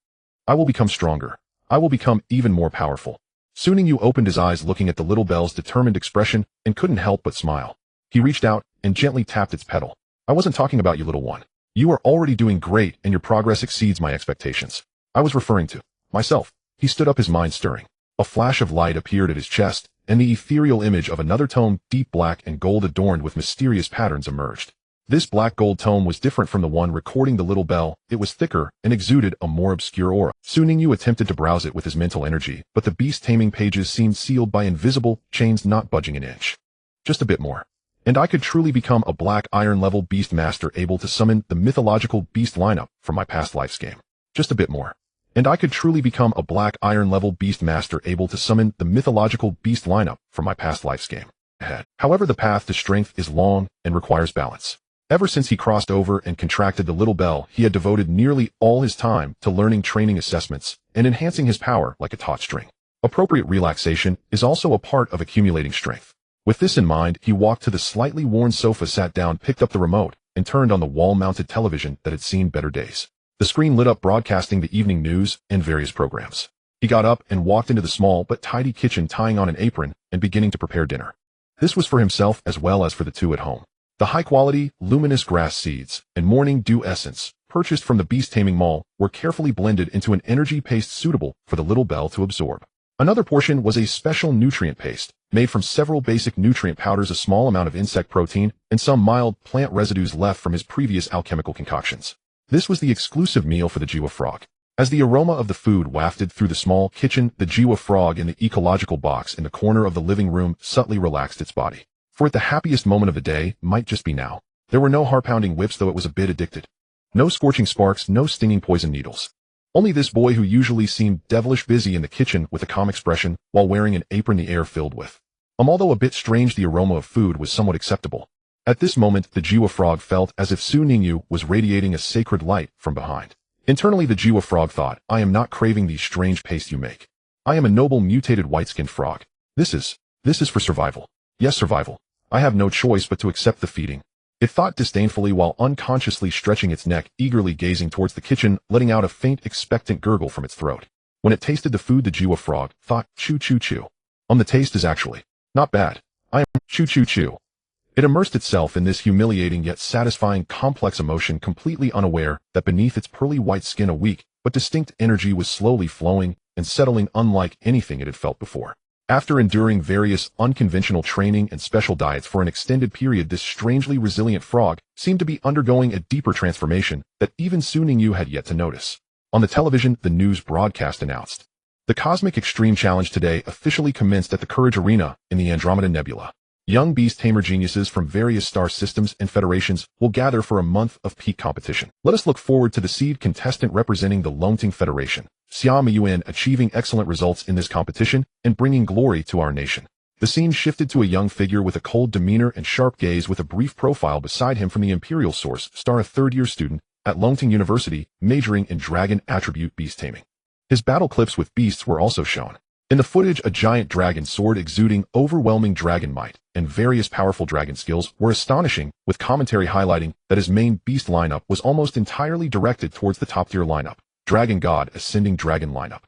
A: I will become stronger. I will become even more powerful. Soon Ningyu opened his eyes, looking at the little bell's determined expression, and couldn't help but smile. He reached out and gently tapped its petal. I wasn't talking about you, little one. You are already doing great, and your progress exceeds my expectations. I was referring to myself. He stood up, his mind stirring. A flash of light appeared at his chest, and the ethereal image of another tome, deep black and gold adorned with mysterious patterns, emerged. This black gold tome was different from the one recording the little bell. It was thicker and exuded a more obscure aura. Soon Ningyu attempted to browse it with his mental energy, but the beast taming pages seemed sealed by invisible chains, not budging an inch. Just a bit more. And I could truly become a black iron level beast master, able to summon the mythological beast lineup from my past life's game. Just a bit more. And I could truly become a black iron level beast master, able to summon the mythological beast lineup from my past life's game. Ahead. However, the path to strength is long and requires balance. Ever since he crossed over and contracted the little bell, he had devoted nearly all his time to learning training assessments and enhancing his power like a taut string. Appropriate relaxation is also a part of accumulating strength. With this in mind, he walked to the slightly worn sofa, sat down, picked up the remote, and turned on the wall-mounted television that had seen better days. The screen lit up, broadcasting the evening news and various programs. He got up and walked into the small but tidy kitchen, tying on an apron and beginning to prepare dinner. This was for himself as well as for the two at home. The high-quality, luminous grass seeds and morning dew essence, purchased from the beast taming mall, were carefully blended into an energy paste suitable for the little bell to absorb. Another portion was a special nutrient paste, made from several basic nutrient powders, a small amount of insect protein, and some mild plant residues left from his previous alchemical concoctions. This was the exclusive meal for the Jiwa frog. As the aroma of the food wafted through the small kitchen, the Jiwa frog in the ecological box in the corner of the living room subtly relaxed its body. For it, the happiest moment of the day might just be now. There were no heart-pounding whips, though it was a bit addicted. No scorching sparks, no stinging poison needles. Only this boy, who usually seemed devilish busy in the kitchen with a calm expression while wearing an apron, the air filled with. Although a bit strange, the aroma of food was somewhat acceptable. At this moment, the Jiwa frog felt as if Su Ningyu was radiating a sacred light from behind. Internally, the Jiwa frog thought, I am not craving these strange pastes you make. I am a noble mutated white-skinned frog. This is for survival. Yes, survival. I have no choice but to accept the feeding. It thought disdainfully while unconsciously stretching its neck, eagerly gazing towards the kitchen, letting out a faint, expectant gurgle from its throat. When it tasted the food, the Jiwa frog thought, chew, chew, chew. The taste is actually not bad. I am chew, chew, chew. It immersed itself in this humiliating yet satisfying complex emotion, completely unaware that beneath its pearly white skin a weak but distinct energy was slowly flowing and settling, unlike anything it had felt before. After enduring various unconventional training and special diets for an extended period, this strangely resilient frog seemed to be undergoing a deeper transformation that even Su Ningyu had yet to notice. On the television, the news broadcast announced, the Cosmic Extreme Challenge today officially commenced at the Courage Arena in the Andromeda Nebula. Young beast tamer geniuses from various star systems and federations will gather for a month of peak competition. Let us look forward to the seed contestant representing the Longting Federation, Xia Miyuan, achieving excellent results in this competition and bringing glory to our nation. The scene shifted to a young figure with a cold demeanor and sharp gaze, with a brief profile beside him from the Imperial Source Star, a third-year student at Longting University, majoring in dragon attribute beast taming. His battle clips with beasts were also shown. In the footage, a giant dragon sword exuding overwhelming dragon might and various powerful dragon skills were astonishing, with commentary highlighting that his main beast lineup was almost entirely directed towards the top-tier lineup, Dragon God Ascending Dragon lineup.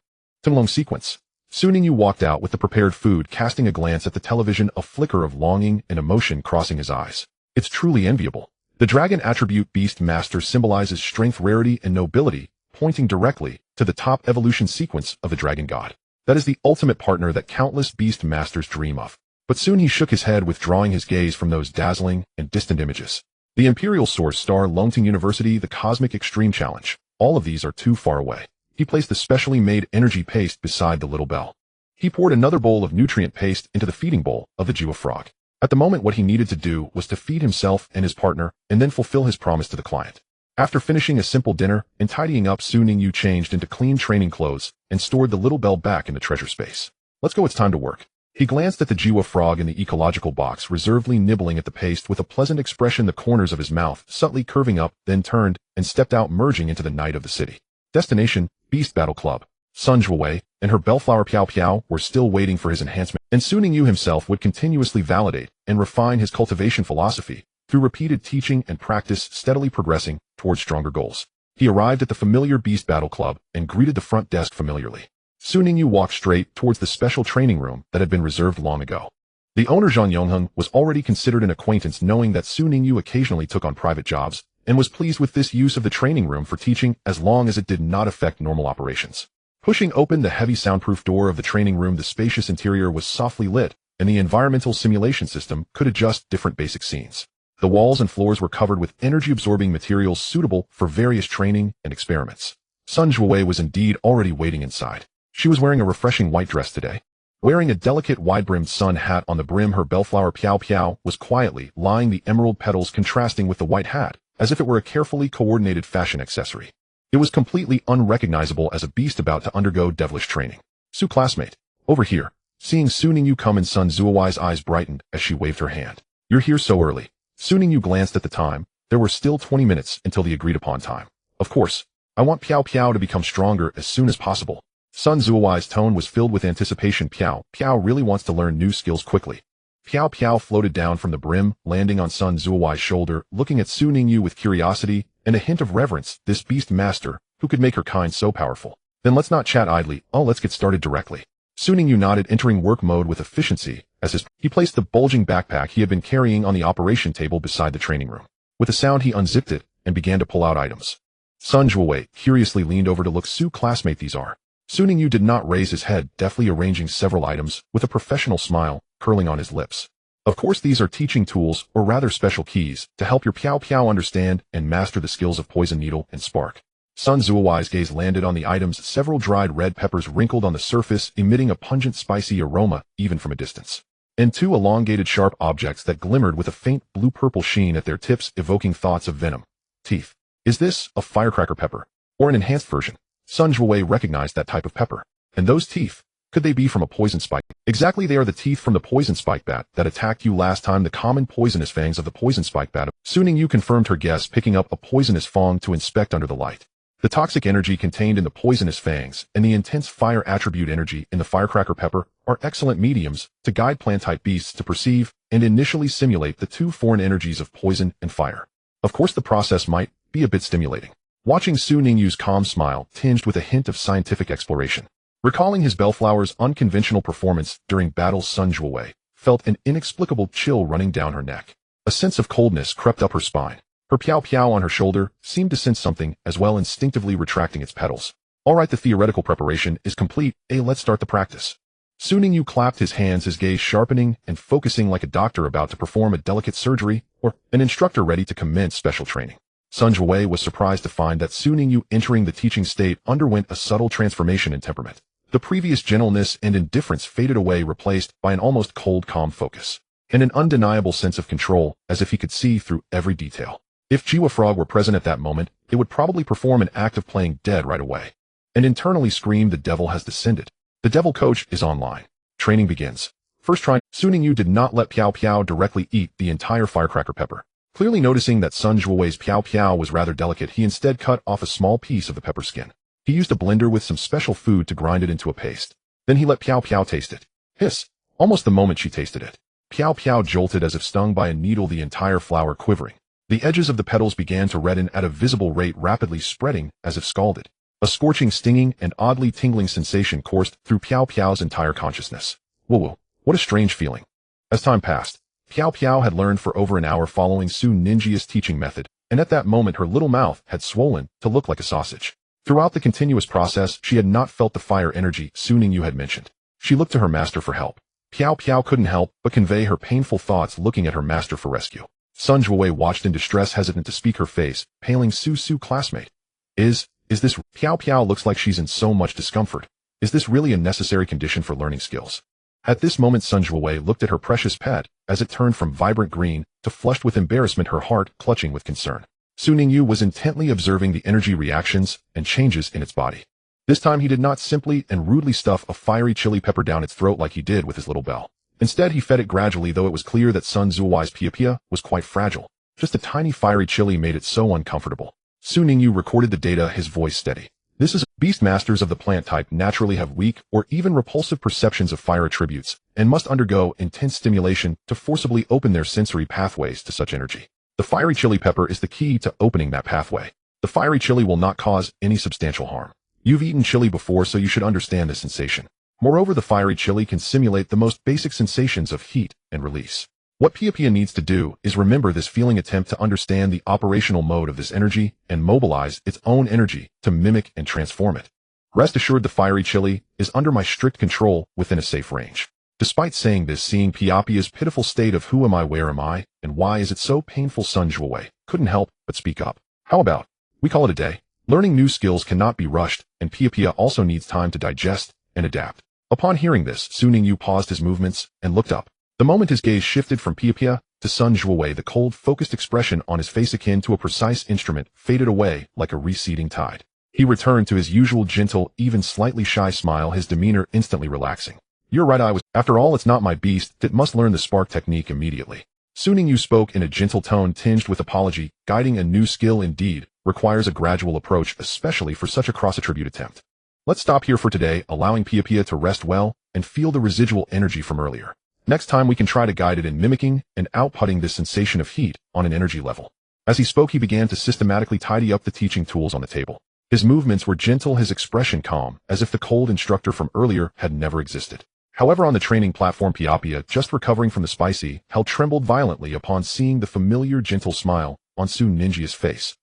A: Timlong Sequence. Su Ningyu walked out with the prepared food, casting a glance at the television, a flicker of longing and emotion crossing his eyes. It's truly enviable. The dragon attribute beast master symbolizes strength, rarity, and nobility, pointing directly to the top evolution sequence of the dragon god. That is the ultimate partner that countless beast masters dream of. But soon he shook his head, withdrawing his gaze from those dazzling and distant images. The Imperial Source Star, Longting University, the Cosmic Extreme Challenge. All of these are too far away. He placed the specially made energy paste beside the little bell. He poured another bowl of nutrient paste into the feeding bowl of the Jiwa frog. At the moment, what he needed to do was to feed himself and his partner, and then fulfill his promise to the client. After finishing a simple dinner and tidying up, Su Ningyu changed into clean training clothes and stored the little bell back in the treasure space. Let's go, it's time to work. He glanced at the Jiwa frog in the ecological box, reservedly nibbling at the paste with a pleasant expression, the corners of his mouth subtly curving up, then turned and stepped out, merging into the night of the city. Destination, Beast Battle Club. Sun Zhuowei and her bellflower Piao Piao were still waiting for his enhancement, and Su Ningyu himself would continuously validate and refine his cultivation philosophy through repeated teaching and practice, steadily progressing towards stronger goals. He arrived at the familiar Beast Battle Club and greeted the front desk familiarly. Su Ningyu walked straight towards the special training room that had been reserved long ago. The owner Zhang Yongheng was already considered an acquaintance, knowing that Su Ningyu occasionally took on private jobs, and was pleased with this use of the training room for teaching as long as it did not affect normal operations. Pushing open the heavy soundproof door of the training room, the spacious interior was softly lit, and the environmental simulation system could adjust different basic scenes. The walls and floors were covered with energy-absorbing materials suitable for various training and experiments. Sun Zhuowei was indeed already waiting inside. She was wearing a refreshing white dress today. Wearing a delicate wide-brimmed sun hat on the brim, her bellflower Piao Piao was quietly lying, the emerald petals contrasting with the white hat, as if it were a carefully coordinated fashion accessory. It was completely unrecognizable as a beast about to undergo devilish training. "Su classmate, over here." Seeing Su Ningyu come in, Sun Zhuowei's eyes brightened as she waved her hand. "You're here so early." Su Ningyu glanced at the time. There were still 20 minutes until the agreed-upon time. "Of course, I want Piao Piao to become stronger as soon as possible." Sun Zhuowei's tone was filled with anticipation. Piao Piao really wants to learn new skills quickly. Piao Piao floated down from the brim, landing on Sun Zhuowei's shoulder, looking at Su Ningyu with curiosity and a hint of reverence. This beast master, who could make her kind so powerful. "Then let's not chat idly. Let's get started directly." Su Ningyu nodded, entering work mode with efficiency as he placed the bulging backpack he had been carrying on the operation table beside the training room. With a sound, he unzipped it and began to pull out items. Sun Zhuowei curiously leaned over to look. "Su classmate, these are." Su Ningyu did not raise his head, deftly arranging several items with a professional smile curling on his lips. "Of course, these are teaching tools, or rather special keys, to help your Piao Piao understand and master the skills of Poison Needle and Spark." Sun Zhuowei's gaze landed on the items. Several dried red peppers wrinkled on the surface, emitting a pungent spicy aroma even from a distance. And two elongated sharp objects that glimmered with a faint blue-purple sheen at their tips, evoking thoughts of venom. Teeth. Is this a firecracker pepper? Or an enhanced version? Sun Zhuowei recognized that type of pepper. And those teeth? Could they be from a poison spike? Exactly, they are the teeth from the poison spike bat that attacked you last time, the common poisonous fangs of the poison spike bat. Su Ningyu confirmed her guess, picking up a poisonous fang to inspect under the light. The toxic energy contained in the poisonous fangs and the intense fire attribute energy in the firecracker pepper are excellent mediums to guide plant-type beasts to perceive and initially simulate the two foreign energies of poison and fire. Of course, the process might be a bit stimulating. Watching Su Ningyu's calm smile tinged with a hint of scientific exploration. Recalling his bellflower's unconventional performance during battles, Sun Zhuowei felt an inexplicable chill running down her neck. A sense of coldness crept up her spine. Her Piao Piao on her shoulder seemed to sense something as well, instinctively retracting its petals. "All right, the theoretical preparation is complete. Let's start the practice." Su Ningyu clapped his hands, his gaze sharpening and focusing like a doctor about to perform a delicate surgery or an instructor ready to commence special training. Sun Zhuowei was surprised to find that Su Ningyu, entering the teaching state, underwent a subtle transformation in temperament. The previous gentleness and indifference faded away, replaced by an almost cold, calm focus, and an undeniable sense of control, as if he could see through every detail. If Jiwa Frog were present at that moment, it would probably perform an act of playing dead right away, and internally scream, "The devil has descended. The devil coach is online. Training begins." First try, Su Ningyu did not let Piao Piao directly eat the entire firecracker pepper. Clearly noticing that Sun Zhuowei's Piao Piao was rather delicate, he instead cut off a small piece of the pepper skin. He used a blender with some special food to grind it into a paste. Then he let Piao Piao taste it. Hiss! Almost the moment she tasted it, Piao Piao jolted as if stung by a needle, the entire flower quivering. The edges of the petals began to redden at a visible rate, rapidly spreading as if scalded. A scorching, stinging, and oddly tingling sensation coursed through Piao Piao's entire consciousness. Whoa, what a strange feeling. As time passed, Piao Piao had learned for over an hour following Su Ninjia's teaching method, and at that moment her little mouth had swollen to look like a sausage. Throughout the continuous process, she had not felt the fire energy Su Ningyu had mentioned. She looked to her master for help. Piao Piao couldn't help but convey her painful thoughts, looking at her master for rescue. Sun Zhuowei watched in distress, hesitant to speak, her face paling. Su classmate. Is this? Piao Piao looks like she's in so much discomfort. Is this really a necessary condition for learning skills? At this moment, Sun Zhuowei looked at her precious pet as it turned from vibrant green to flushed with embarrassment, her heart clutching with concern. Su Ningyu was intently observing the energy reactions and changes in its body. This time he did not simply and rudely stuff a fiery chili pepper down its throat like he did with his little bell. Instead, he fed it gradually, though it was clear that Sun Zuowai's Pia was quite fragile. Just a tiny fiery chili made it so uncomfortable. Su Ningyu recorded the data, his voice steady. This is beast masters of the plant type naturally have weak or even repulsive perceptions of fire attributes and must undergo intense stimulation to forcibly open their sensory pathways to such energy. The fiery chili pepper is the key to opening that pathway. The fiery chili will not cause any substantial harm. You've eaten chili before, so you should understand the sensation. Moreover, the fiery chili can simulate the most basic sensations of heat and release. What Pia needs to do is remember this feeling, attempt to understand the operational mode of this energy, and mobilize its own energy to mimic and transform it. Rest assured, the fiery chili is under my strict control within a safe range. Despite saying this, seeing Pia's pitiful state of who am I, where am I, and why is it so painful, Sun Zuowei couldn't help but speak up. How about we call it a day? Learning new skills cannot be rushed, and Pia also needs time to digest and adapt. Upon hearing this, Su Ningyu paused his movements and looked up. The moment his gaze shifted from Pia to Sun Zuowei, the cold, focused expression on his face, akin to a precise instrument, faded away like a receding tide. He returned to his usual gentle, even slightly shy smile, his demeanor instantly relaxing. You're right, after all, it's not my beast that must learn the spark technique immediately. Su Ningyu spoke in a gentle tone tinged with apology. Guiding a new skill indeed requires a gradual approach, especially for such a cross-attribute attempt. Let's stop here for today, allowing Pia to rest well and feel the residual energy from earlier. Next time we can try to guide it in mimicking and outputting this sensation of heat on an energy level. As he spoke, he began to systematically tidy up the teaching tools on the table. His movements were gentle, his expression calm, as if the cold instructor from earlier had never existed. However, on the training platform, Pia, just recovering from the spicy hell, trembled violently upon seeing the familiar gentle smile on Su Ninjia's face.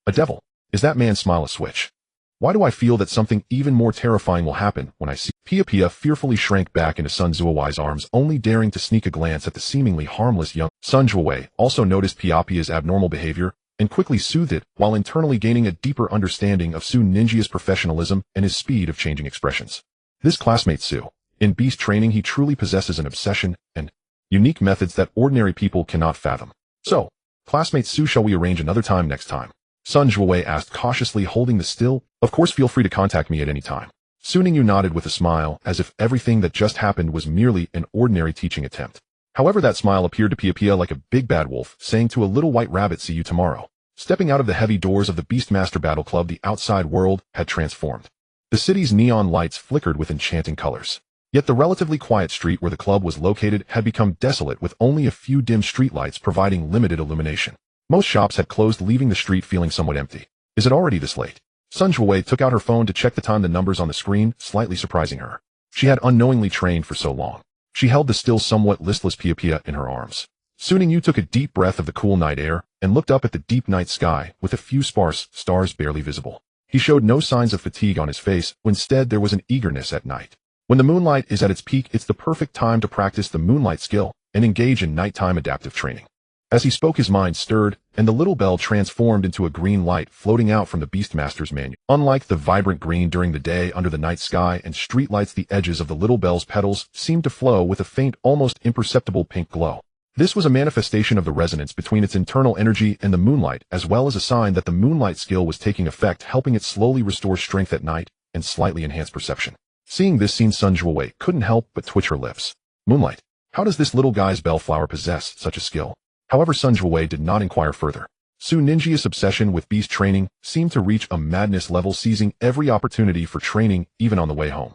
A: A devil. Is that man's smile a switch? Why do I feel that something even more terrifying will happen when I see? Pia fearfully shrank back into Sun Zuowei's arms, only daring to sneak a glance at the seemingly harmless young. Sun Zuowei also noticed Pia's abnormal behavior and quickly soothed it, while internally gaining a deeper understanding of Su Ninjia's professionalism and his speed of changing expressions. This classmate Su, in beast training, he truly possesses an obsession and unique methods that ordinary people cannot fathom. So, classmate Su, shall we arrange another time next time? Sun Zuowei asked cautiously, holding the still. Of course, feel free to contact me at any time. Su Ningyu nodded with a smile, as if everything that just happened was merely an ordinary teaching attempt. However, that smile appeared to Pia like a big bad wolf, saying to a little white rabbit, see you tomorrow. Stepping out of the heavy doors of the Beastmaster Battle Club, the outside world had transformed. The city's neon lights flickered with enchanting colors. Yet the relatively quiet street where the club was located had become desolate, with only a few dim streetlights providing limited illumination. Most shops had closed, leaving the street feeling somewhat empty. Is it already this late? Sun Zuowei took out her phone to check the time, the numbers on the screen slightly surprising her. She had unknowingly trained for so long. She held the still somewhat listless Pia in her arms. Su Ningyu took a deep breath of the cool night air and looked up at the deep night sky with a few sparse stars barely visible. He showed no signs of fatigue on his face. Instead, there was an eagerness at night. When the moonlight is at its peak, it's the perfect time to practice the moonlight skill and engage in nighttime adaptive training. As he spoke, his mind stirred, and the little bell transformed into a green light floating out from the Beastmaster's manual. Unlike the vibrant green during the day under the night sky and streetlights, the edges of the little bell's petals seemed to flow with a faint, almost imperceptible pink glow. This was a manifestation of the resonance between its internal energy and the moonlight, as well as a sign that the moonlight skill was taking effect, helping it slowly restore strength at night and slightly enhance perception. Seeing this scene, Sun Zuowei couldn't help but twitch her lips. Moonlight. How does this little guy's bellflower possess such a skill? However, Sun Zuowei did not inquire further. Su Ninjia's obsession with beast training seemed to reach a madness level, seizing every opportunity for training, even on the way home.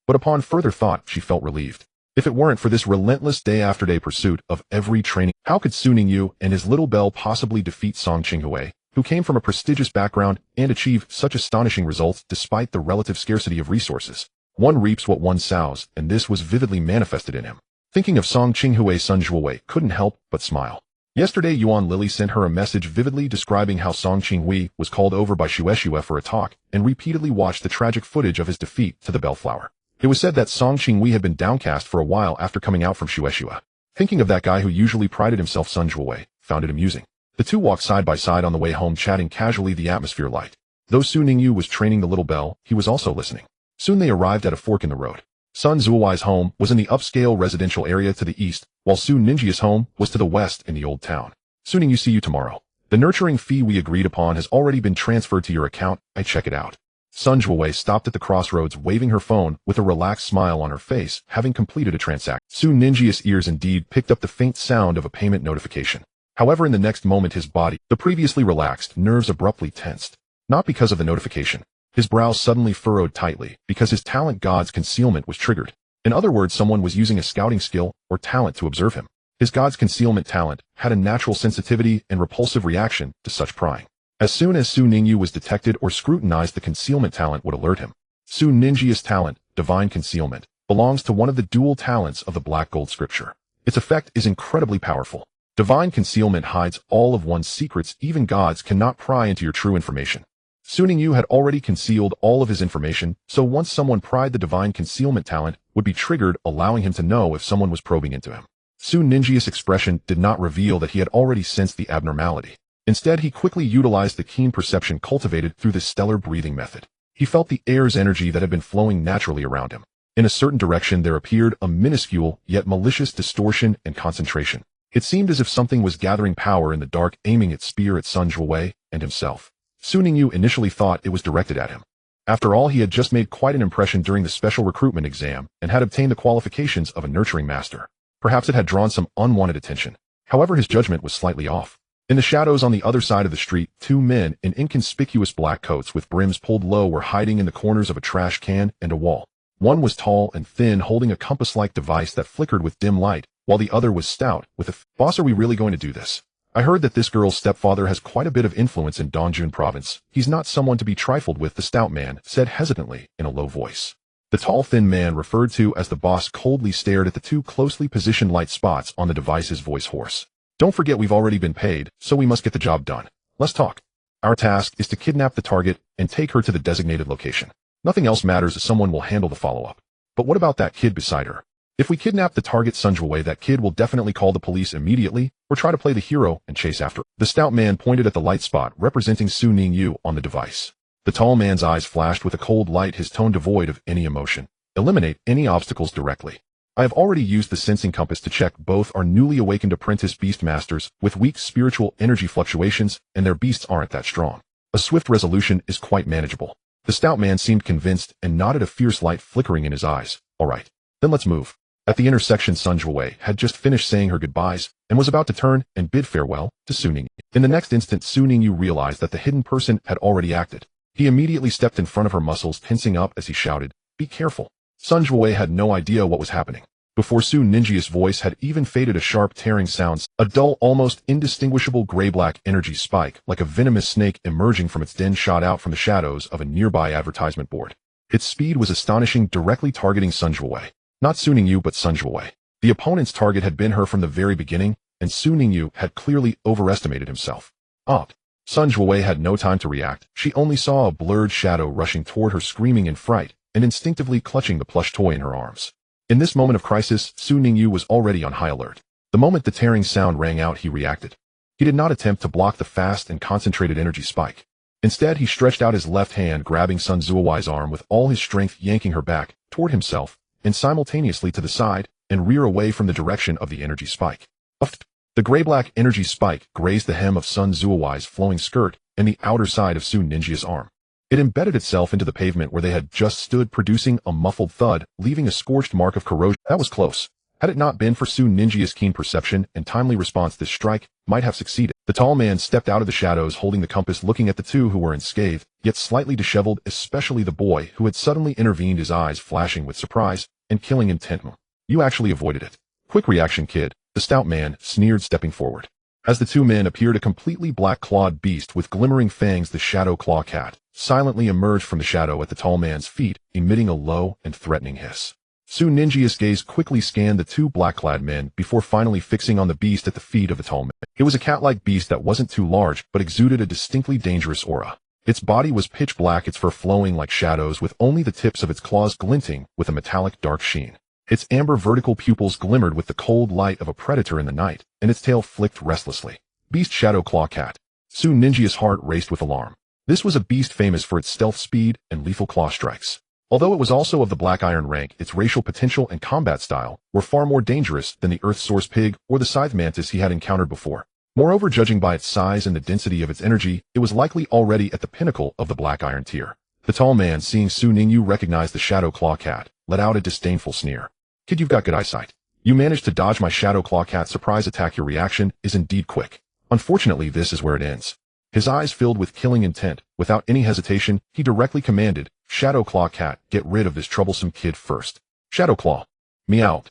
A: But upon further thought, she felt relieved. If it weren't for this relentless day-after-day pursuit of every training, how could Su Ningyu and his little bell possibly defeat Song Qinghui, who came from a prestigious background, and achieve such astonishing results despite the relative scarcity of resources? One reaps what one sows, and this was vividly manifested in him. Thinking of Song Qinghui, Sun Zuowei couldn't help but smile. Yesterday, Yuan Lily sent her a message vividly describing how Song Qinghui was called over by Shueisha for a talk and repeatedly watched the tragic footage of his defeat to the Bellflower. It was said that Song Qinghui had been downcast for a while after coming out from Shueisha. Thinking of that guy who usually prided himself, Sun Zuowei found it amusing. The two walked side by side on the way home, chatting casually, the atmosphere light. Though Su Ningyu was training the little bell, he was also listening. Soon they arrived at a fork in the road. Sun Zuowei's home was in the upscale residential area to the east, while Su Ninjia's home was to the west in the old town. Su Ningyu, see you tomorrow. The nurturing fee we agreed upon has already been transferred to your account. I check it out. Sun Zhuowei stopped at the crossroads waving her phone with a relaxed smile on her face, having completed a transaction. Su Ningyi's ears indeed picked up the faint sound of a payment notification. However, in the next moment his body, the previously relaxed nerves abruptly tensed. Not because of the notification. His brows suddenly furrowed tightly, because his talent god's concealment was triggered. In other words, someone was using a scouting skill or talent to observe him. His god's concealment talent had a natural sensitivity and repulsive reaction to such prying. As soon as Su Ningyu was detected or scrutinized, the concealment talent would alert him. Su Ningyi's talent, divine concealment, belongs to one of the dual talents of the Black Gold scripture. Its effect is incredibly powerful. Divine concealment hides all of one's secrets. Even gods cannot pry into your true information. Su Ningyu had already concealed all of his information, so once someone pried, the divine concealment talent would be triggered, allowing him to know if someone was probing into him. Su Ningyi's expression did not reveal that he had already sensed the abnormality. Instead, he quickly utilized the keen perception cultivated through the stellar breathing method. He felt the air's energy that had been flowing naturally around him. In a certain direction there appeared a minuscule yet malicious distortion and concentration. It seemed as if something was gathering power in the dark, aiming its spear at Sun Zhuowei and himself. Su Ningyu initially thought it was directed at him. After all, he had just made quite an impression during the special recruitment exam and had obtained the qualifications of a nurturing master. Perhaps it had drawn some unwanted attention. However, his judgment was slightly off. In the shadows on the other side of the street, two men in inconspicuous black coats with brims pulled low were hiding in the corners of a trash can and a wall. One was tall and thin, holding a compass-like device that flickered with dim light, while the other was stout, with a "Boss, are we really going to do this? I heard that this girl's stepfather has quite a bit of influence in Dongjun province. He's not someone to be trifled with," the stout man said hesitantly in a low voice. The tall thin man, referred to as the boss, coldly stared at the two closely positioned light spots on the device's voice hoarse. "Don't forget we've already been paid, so we must get the job done. Let's talk. Our task is to kidnap the target and take her to the designated location. Nothing else matters as someone will handle the follow-up. But what about that kid beside her? If we kidnap the target Sun Zhuowei, that kid will definitely call the police immediately or try to play the hero and chase after her." The stout man pointed at the light spot representing Su Ningyu on the device. The tall man's eyes flashed with a cold light, his tone devoid of any emotion. "Eliminate any obstacles directly. I have already used the sensing compass to check both our newly awakened apprentice beast masters with weak spiritual energy fluctuations, and their beasts aren't that strong. A swift resolution is quite manageable." The stout man seemed convinced and nodded, a fierce light flickering in his eyes. "All right, then let's move." At the intersection, Sun Zhuowei had just finished saying her goodbyes and was about to turn and bid farewell to Su Ningyu. In the next instant, Su Ningyu realized that the hidden person had already acted. He immediately stepped in front of her, muscles tensing up as he shouted, "Be careful." Sun Zhuowei had no idea what was happening. Before Su Ningyi's voice had even faded, a sharp tearing sound, a dull, almost indistinguishable gray-black energy spike, like a venomous snake emerging from its den, shot out from the shadows of a nearby advertisement board. Its speed was astonishing, directly targeting Sun Zhuowei. Not Su Ningyu, but Sun Zhuowei. The opponent's target had been her from the very beginning, and Su Ningyu had clearly overestimated himself. Sun Zhuowei had no time to react. She only saw a blurred shadow rushing toward her, screaming in fright and instinctively clutching the plush toy in her arms. In this moment of crisis, Su Ningyu was already on high alert. The moment the tearing sound rang out, he reacted. He did not attempt to block the fast and concentrated energy spike. Instead, he stretched out his left hand, grabbing Sun Zhuowei's arm with all his strength, yanking her back toward himself and simultaneously to the side and rear away from the direction of the energy spike. The gray-black energy spike grazed the hem of Sun Zhuowei's flowing skirt and the outer side of Su Ningyi's arm. It embedded itself into the pavement where they had just stood, producing a muffled thud, leaving a scorched mark of corrosion. That was close. Had it not been for Su Ningyi's keen perception and timely response, this strike might have succeeded. The tall man stepped out of the shadows, holding the compass, looking at the two who were unscathed, yet slightly disheveled, especially the boy who had suddenly intervened, his eyes flashing with surprise and killing intent. "You actually avoided it. Quick reaction, kid," the stout man sneered, stepping forward. As the two men appeared, a completely black-clawed beast with glimmering fangs, the Shadow Claw Cat, silently emerged from the shadow at the tall man's feet, emitting a low and threatening hiss. Su Ningyi's gaze quickly scanned the two black-clad men before finally fixing on the beast at the feet of the tall man. It was a cat-like beast that wasn't too large but exuded a distinctly dangerous aura. Its body was pitch black, its fur flowing like shadows, with only the tips of its claws glinting with a metallic dark sheen. Its amber vertical pupils glimmered with the cold light of a predator in the night, and its tail flicked restlessly. Beast Shadow Claw Cat. Su Ningyi's heart raced with alarm. This was a beast famous for its stealth speed and lethal claw strikes. Although it was also of the Black Iron rank, its racial potential and combat style were far more dangerous than the Earth Source Pig or the Scythe Mantis he had encountered before. Moreover, judging by its size and the density of its energy, it was likely already at the pinnacle of the Black Iron tier. The tall man, seeing Su Ningyu recognize the Shadow Claw Cat, let out a disdainful sneer. Kid, you've got good eyesight. You managed to dodge my Shadow Claw Cat's surprise attack. Your reaction is indeed quick. Unfortunately, this is where it ends. His eyes filled with killing intent. Without any hesitation, he directly commanded, Shadow Claw Cat, get rid of this troublesome kid first. Shadow Claw. Meow.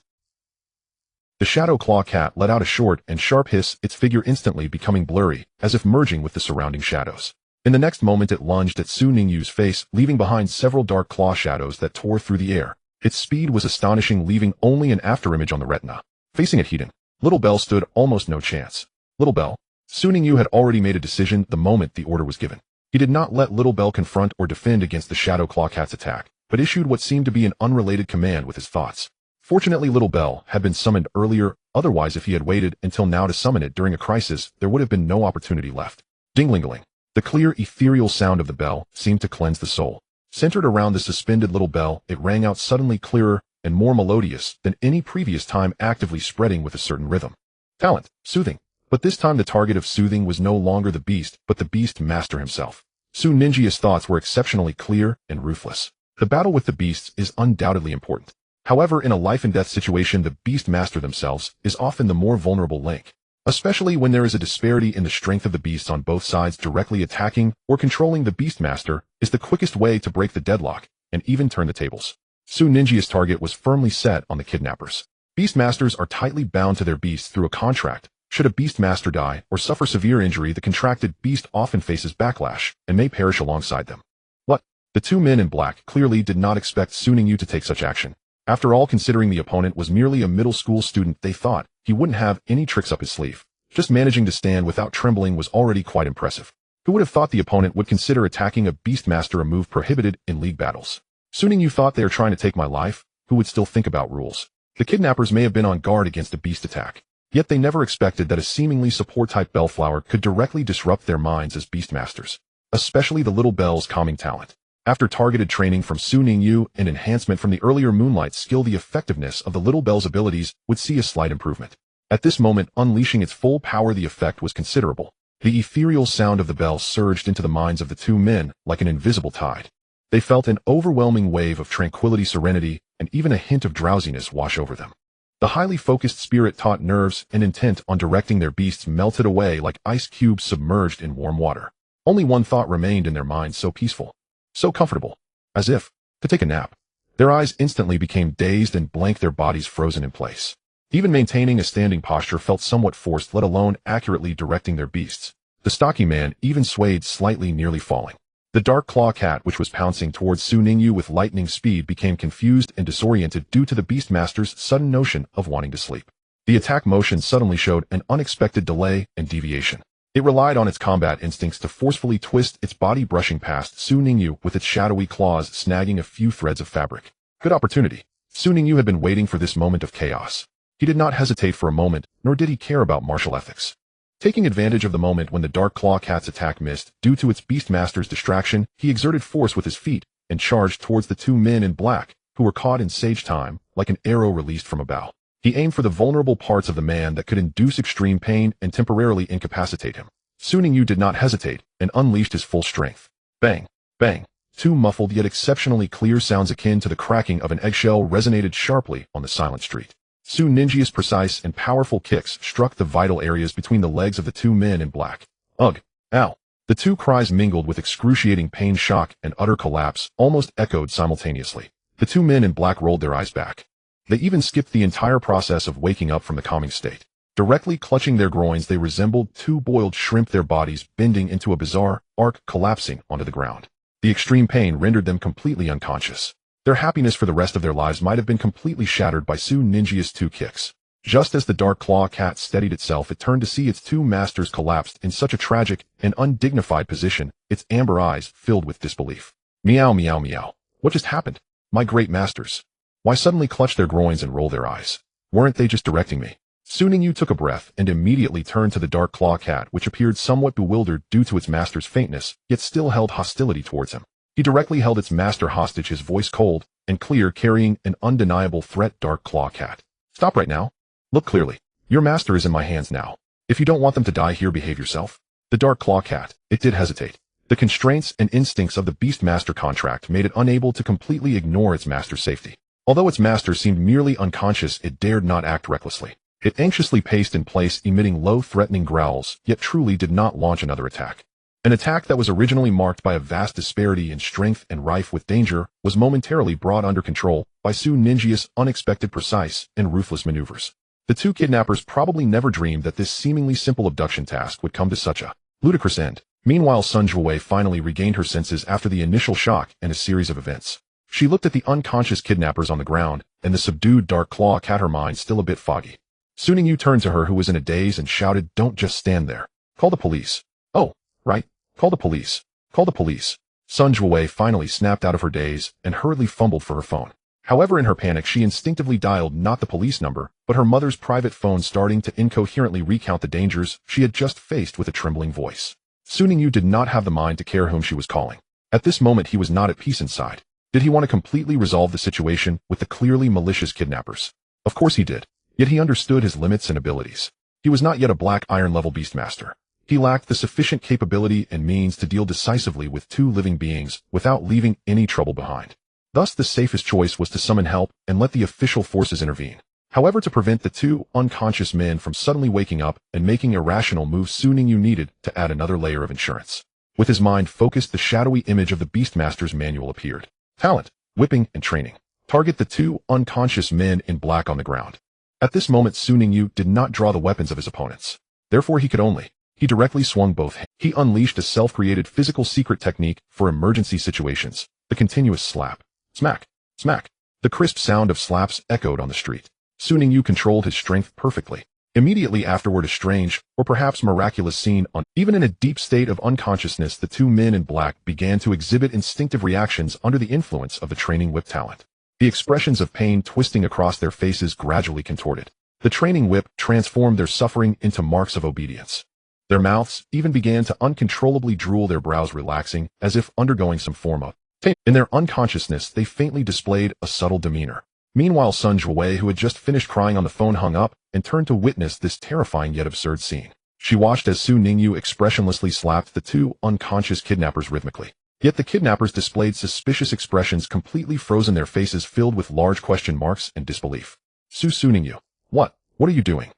A: The Shadow Claw Cat let out a short and sharp hiss, its figure instantly becoming blurry, as if merging with the surrounding shadows. In the next moment it lunged at Su Ningyu's face, leaving behind several dark claw shadows that tore through the air. Its speed was astonishing, leaving only an afterimage on the retina. Facing it heated, Little Bell stood almost no chance. Little Bell. Su Ningyu had already made a decision the moment the order was given. He did not let Little Bell confront or defend against the Shadow Claw Cat's attack, but issued what seemed to be an unrelated command with his thoughts. Fortunately, Little Bell had been summoned earlier, otherwise if he had waited until now to summon it during a crisis, there would have been no opportunity left. Ding-ling-a-ling. The clear, ethereal sound of the bell seemed to cleanse the soul. Centered around the suspended little bell, it rang out suddenly clearer and more melodious than any previous time, actively spreading with a certain rhythm. Talent, soothing. But this time the target of soothing was no longer the beast, but the beast master himself. Su Ninjia's thoughts were exceptionally clear and ruthless. The battle with the beasts is undoubtedly important. However, in a life-and-death situation, the beast master themselves is often the more vulnerable link. Especially when there is a disparity in the strength of the beasts on both sides. Directly attacking or controlling the Beastmaster is the quickest way to break the deadlock and even turn the tables. Su Ninjia's target was firmly set on the kidnappers. Beastmasters are tightly bound to their beasts through a contract. Should a Beastmaster die or suffer severe injury, the contracted beast often faces backlash and may perish alongside them. What? The two men in black clearly did not expect Su Ningyu to take such action. After all, considering the opponent was merely a middle school student, they thought he wouldn't have any tricks up his sleeve. Just managing to stand without trembling was already quite impressive. Who would have thought the opponent would consider attacking a Beastmaster a move prohibited in league battles? Su Ningyu thought they are trying to take my life? Who would still think about rules? The kidnappers may have been on guard against a beast attack, yet they never expected that a seemingly support-type bellflower could directly disrupt their minds as Beastmasters, especially the little bell's calming talent. After targeted training from Su Ningyu and enhancement from the earlier Moonlight skill, the effectiveness of the little bell's abilities would see a slight improvement. At this moment, unleashing its full power, the effect was considerable. The ethereal sound of the bell surged into the minds of the two men like an invisible tide. They felt an overwhelming wave of tranquility, serenity, and even a hint of drowsiness wash over them. The highly focused spirit-taught nerves and intent on directing their beasts melted away like ice cubes submerged in warm water. Only one thought remained in their minds, so peaceful, so comfortable, as if to take a nap. Their eyes instantly became dazed and blank, their bodies frozen in place. Even maintaining a standing posture felt somewhat forced, let alone accurately directing their beasts. The stocky man even swayed slightly, nearly falling. The Dark Claw Cat, which was pouncing towards Su Ningyu with lightning speed, became confused and disoriented due to the Beastmaster's sudden notion of wanting to sleep. The attack motion suddenly showed an unexpected delay and deviation. It relied on its combat instincts to forcefully twist its body, brushing past Su Ningyu with its shadowy claws, snagging a few threads of fabric. Good opportunity. Su Ningyu had been waiting for this moment of chaos. He did not hesitate for a moment, nor did he care about martial ethics. Taking advantage of the moment when the Dark Claw Cat's attack missed due to its Beastmaster's distraction, he exerted force with his feet and charged towards the two men in black, who were caught in sage time, like an arrow released from a bow. He aimed for the vulnerable parts of the man that could induce extreme pain and temporarily incapacitate him. Su Ningyu did not hesitate and unleashed his full strength. Bang! Bang! Two muffled yet exceptionally clear sounds akin to the cracking of an eggshell resonated sharply on the silent street. Su Ninjia's precise and powerful kicks struck the vital areas between the legs of the two men in black. Ugh! Ow! The two cries mingled with excruciating pain, shock, and utter collapse, almost echoed simultaneously. The two men in black rolled their eyes back. They even skipped the entire process of waking up from the calming state. Directly clutching their groins, they resembled two boiled shrimp, their bodies bending into a bizarre arc, collapsing onto the ground. The extreme pain rendered them completely unconscious. Their happiness for the rest of their lives might have been completely shattered by Su Ninjia's two kicks. Just as the Dark Claw Cat steadied itself, it turned to see its two masters collapsed in such a tragic and undignified position, its amber eyes filled with disbelief. Meow, meow, meow. What just happened? My great masters. Why suddenly clutch their groins and roll their eyes? Weren't they just directing me? Su Ningyu took a breath and immediately turned to the Dark Claw Cat, which appeared somewhat bewildered due to its master's faintness, yet still held hostility towards him. He directly held its master hostage, his voice cold and clear, carrying an undeniable threat. Dark Claw Cat. Stop right now. Look clearly. Your master is in my hands now. If you don't want them to die here, behave yourself. The Dark Claw Cat, it did hesitate. The constraints and instincts of the Beastmaster contract made it unable to completely ignore its master's safety. Although its master seemed merely unconscious, it dared not act recklessly. It anxiously paced in place, emitting low, threatening growls, yet truly did not launch another attack. An attack that was originally marked by a vast disparity in strength and rife with danger was momentarily brought under control by Su Ninjia's unexpected, precise, and ruthless maneuvers. The two kidnappers probably never dreamed that this seemingly simple abduction task would come to such a ludicrous end. Meanwhile, Sun Zhuwei finally regained her senses after the initial shock and a series of events. She looked at the unconscious kidnappers on the ground, and the subdued dark claw cat, her mind still a bit foggy. Su Ningyu turned to her, who was in a daze, and shouted, "Don't just stand there. Call the police." "Oh, right. Call the police. Call the police." Sun Zhuwei finally snapped out of her daze and hurriedly fumbled for her phone. However, in her panic, she instinctively dialed not the police number, but her mother's private phone, starting to incoherently recount the dangers she had just faced with a trembling voice. Su Ningyu did not have the mind to care whom she was calling. At this moment, he was not at peace inside. Did he want to completely resolve the situation with the clearly malicious kidnappers? Of course he did. Yet he understood his limits and abilities. He was not yet a Black Iron level Beastmaster. He lacked the sufficient capability and means to deal decisively with two living beings without leaving any trouble behind. Thus, the safest choice was to summon help and let the official forces intervene. However, to prevent the two unconscious men from suddenly waking up and making irrational moves, Su Ningyu needed to add another layer of insurance. With his mind focused, the shadowy image of the Beastmaster's manual appeared. Talent, whipping, and training. Target the two unconscious men in black on the ground. At this moment, Su Ningyu did not draw the weapons of his opponents. Therefore, he directly swung both hands. He unleashed a self-created physical secret technique for emergency situations. The continuous slap. Smack. Smack. The crisp sound of slaps echoed on the street. Su Ningyu controlled his strength perfectly. Immediately afterward, a strange, or perhaps miraculous scene on. Even in a deep state of unconsciousness, the two men in black began to exhibit instinctive reactions under the influence of the training whip talent. The expressions of pain twisting across their faces gradually contorted. The training whip transformed their suffering into marks of obedience. Their mouths even began to uncontrollably drool, their brows relaxing as if undergoing some form of pain. In their unconsciousness, they faintly displayed a subtle demeanor. Meanwhile, Sun Zhuwei, who had just finished crying on the phone, hung up and turned to witness this terrifying yet absurd scene. She watched as Su Ningyu expressionlessly slapped the two unconscious kidnappers rhythmically. Yet the kidnappers displayed suspicious expressions, completely frozen, their faces filled with large question marks and disbelief. Su Ningyu. What are you doing?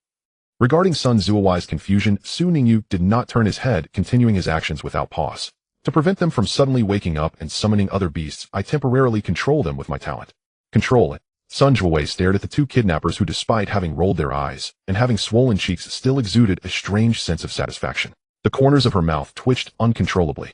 A: Regarding Sun Zhuwei's confusion, Su Ningyu did not turn his head, continuing his actions without pause. To prevent them from suddenly waking up and summoning other beasts, I temporarily control them with my talent. Control it. Sun Zhuwei stared at the two kidnappers, who, despite having rolled their eyes and having swollen cheeks, still exuded a strange sense of satisfaction. The corners of her mouth twitched uncontrollably.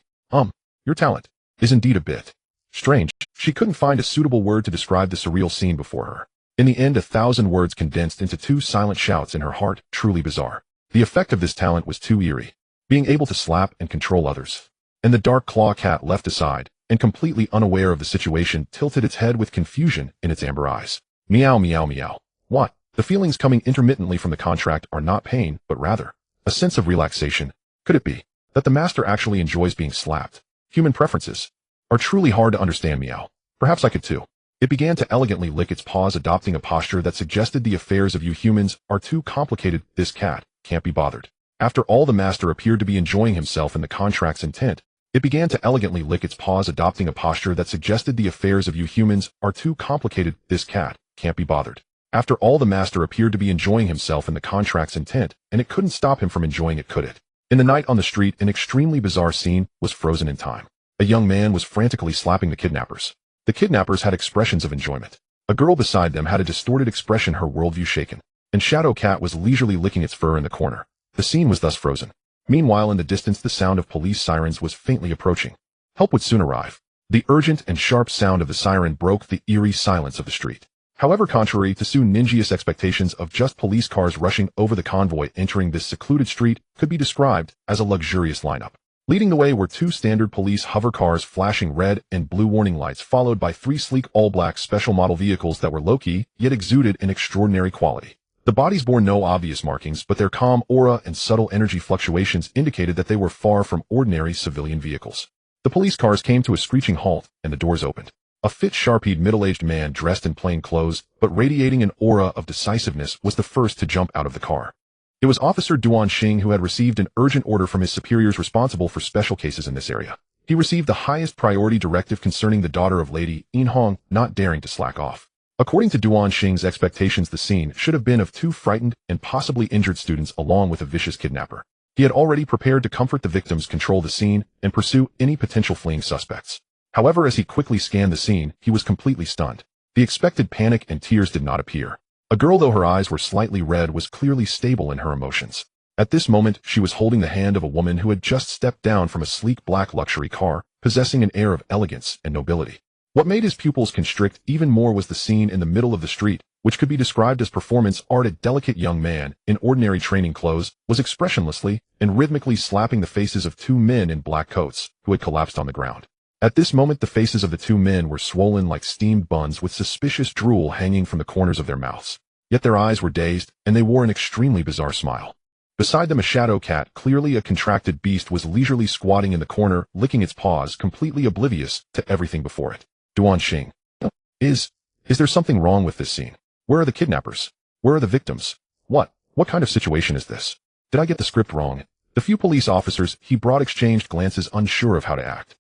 A: Your talent is indeed a bit strange. She couldn't find a suitable word to describe the surreal scene before her. In the end, 1,000 words condensed into two silent shouts in her heart. Truly bizarre. The effect of this talent was too eerie. Being able to slap and control others. And the dark claw cat, left aside and completely unaware of the situation, tilted its head with confusion in its amber eyes. Meow, meow, meow. What? The feelings coming intermittently from the contract are not pain, but rather a sense of relaxation. Could it be that the master actually enjoys being slapped? Human preferences are truly hard to understand. Meow. Perhaps I could too. It began to elegantly lick its paws, adopting a posture that suggested the affairs of you humans are too complicated. This cat can't be bothered. After all, the master appeared to be enjoying himself in the contract's intent. It began to elegantly lick its paws, adopting a posture that suggested the affairs of you humans are too complicated. This cat can't be bothered. After all, the master appeared to be enjoying himself in the contract's intent, and it couldn't stop him from enjoying it, could it? In the night on the street, an extremely bizarre scene was frozen in time. A young man was frantically slapping the kidnappers. The kidnappers had expressions of enjoyment. A girl beside them had a distorted expression, her worldview shaken. And Shadow Cat was leisurely licking its fur in the corner. The scene was thus frozen. Meanwhile, in the distance, the sound of police sirens was faintly approaching. Help would soon arrive. The urgent and sharp sound of the siren broke the eerie silence of the street. However, contrary to Su Ninjia's expectations of just police cars rushing over, the convoy entering this secluded street could be described as a luxurious lineup. Leading the way were two standard police hover cars flashing red and blue warning lights, followed by three sleek all-black special model vehicles that were low-key, yet exuded an extraordinary quality. The bodies bore no obvious markings, but their calm aura and subtle energy fluctuations indicated that they were far from ordinary civilian vehicles. The police cars came to a screeching halt, and the doors opened. A fit, sharp-eyed, middle-aged man dressed in plain clothes, but radiating an aura of decisiveness, was the first to jump out of the car. It was Officer Duan Xing who had received an urgent order from his superiors responsible for special cases in this area. He received the highest priority directive concerning the daughter of Lady Yin Hong not daring to slack off. According to Duan Xing's expectations, the scene should have been of two frightened and possibly injured students along with a vicious kidnapper. He had already prepared to comfort the victims, control the scene, and pursue any potential fleeing suspects. However, as he quickly scanned the scene, he was completely stunned. The expected panic and tears did not appear. A girl, though her eyes were slightly red, was clearly stable in her emotions. At this moment, she was holding the hand of a woman who had just stepped down from a sleek black luxury car, possessing an air of elegance and nobility. What made his pupils constrict even more was the scene in the middle of the street, which could be described as performance art. A delicate young man, in ordinary training clothes, was expressionlessly and rhythmically slapping the faces of two men in black coats, who had collapsed on the ground. At this moment, the faces of the two men were swollen like steamed buns with suspicious drool hanging from the corners of their mouths. Yet their eyes were dazed, and they wore an extremely bizarre smile. Beside them, a shadow cat, clearly a contracted beast, was leisurely squatting in the corner, licking its paws, completely oblivious to everything before it. Duan Xing. Is there something wrong with this scene? Where are the kidnappers? Where are the victims? What kind of situation is this? Did I get the script wrong? The few police officers he brought exchanged glances, unsure of how to act.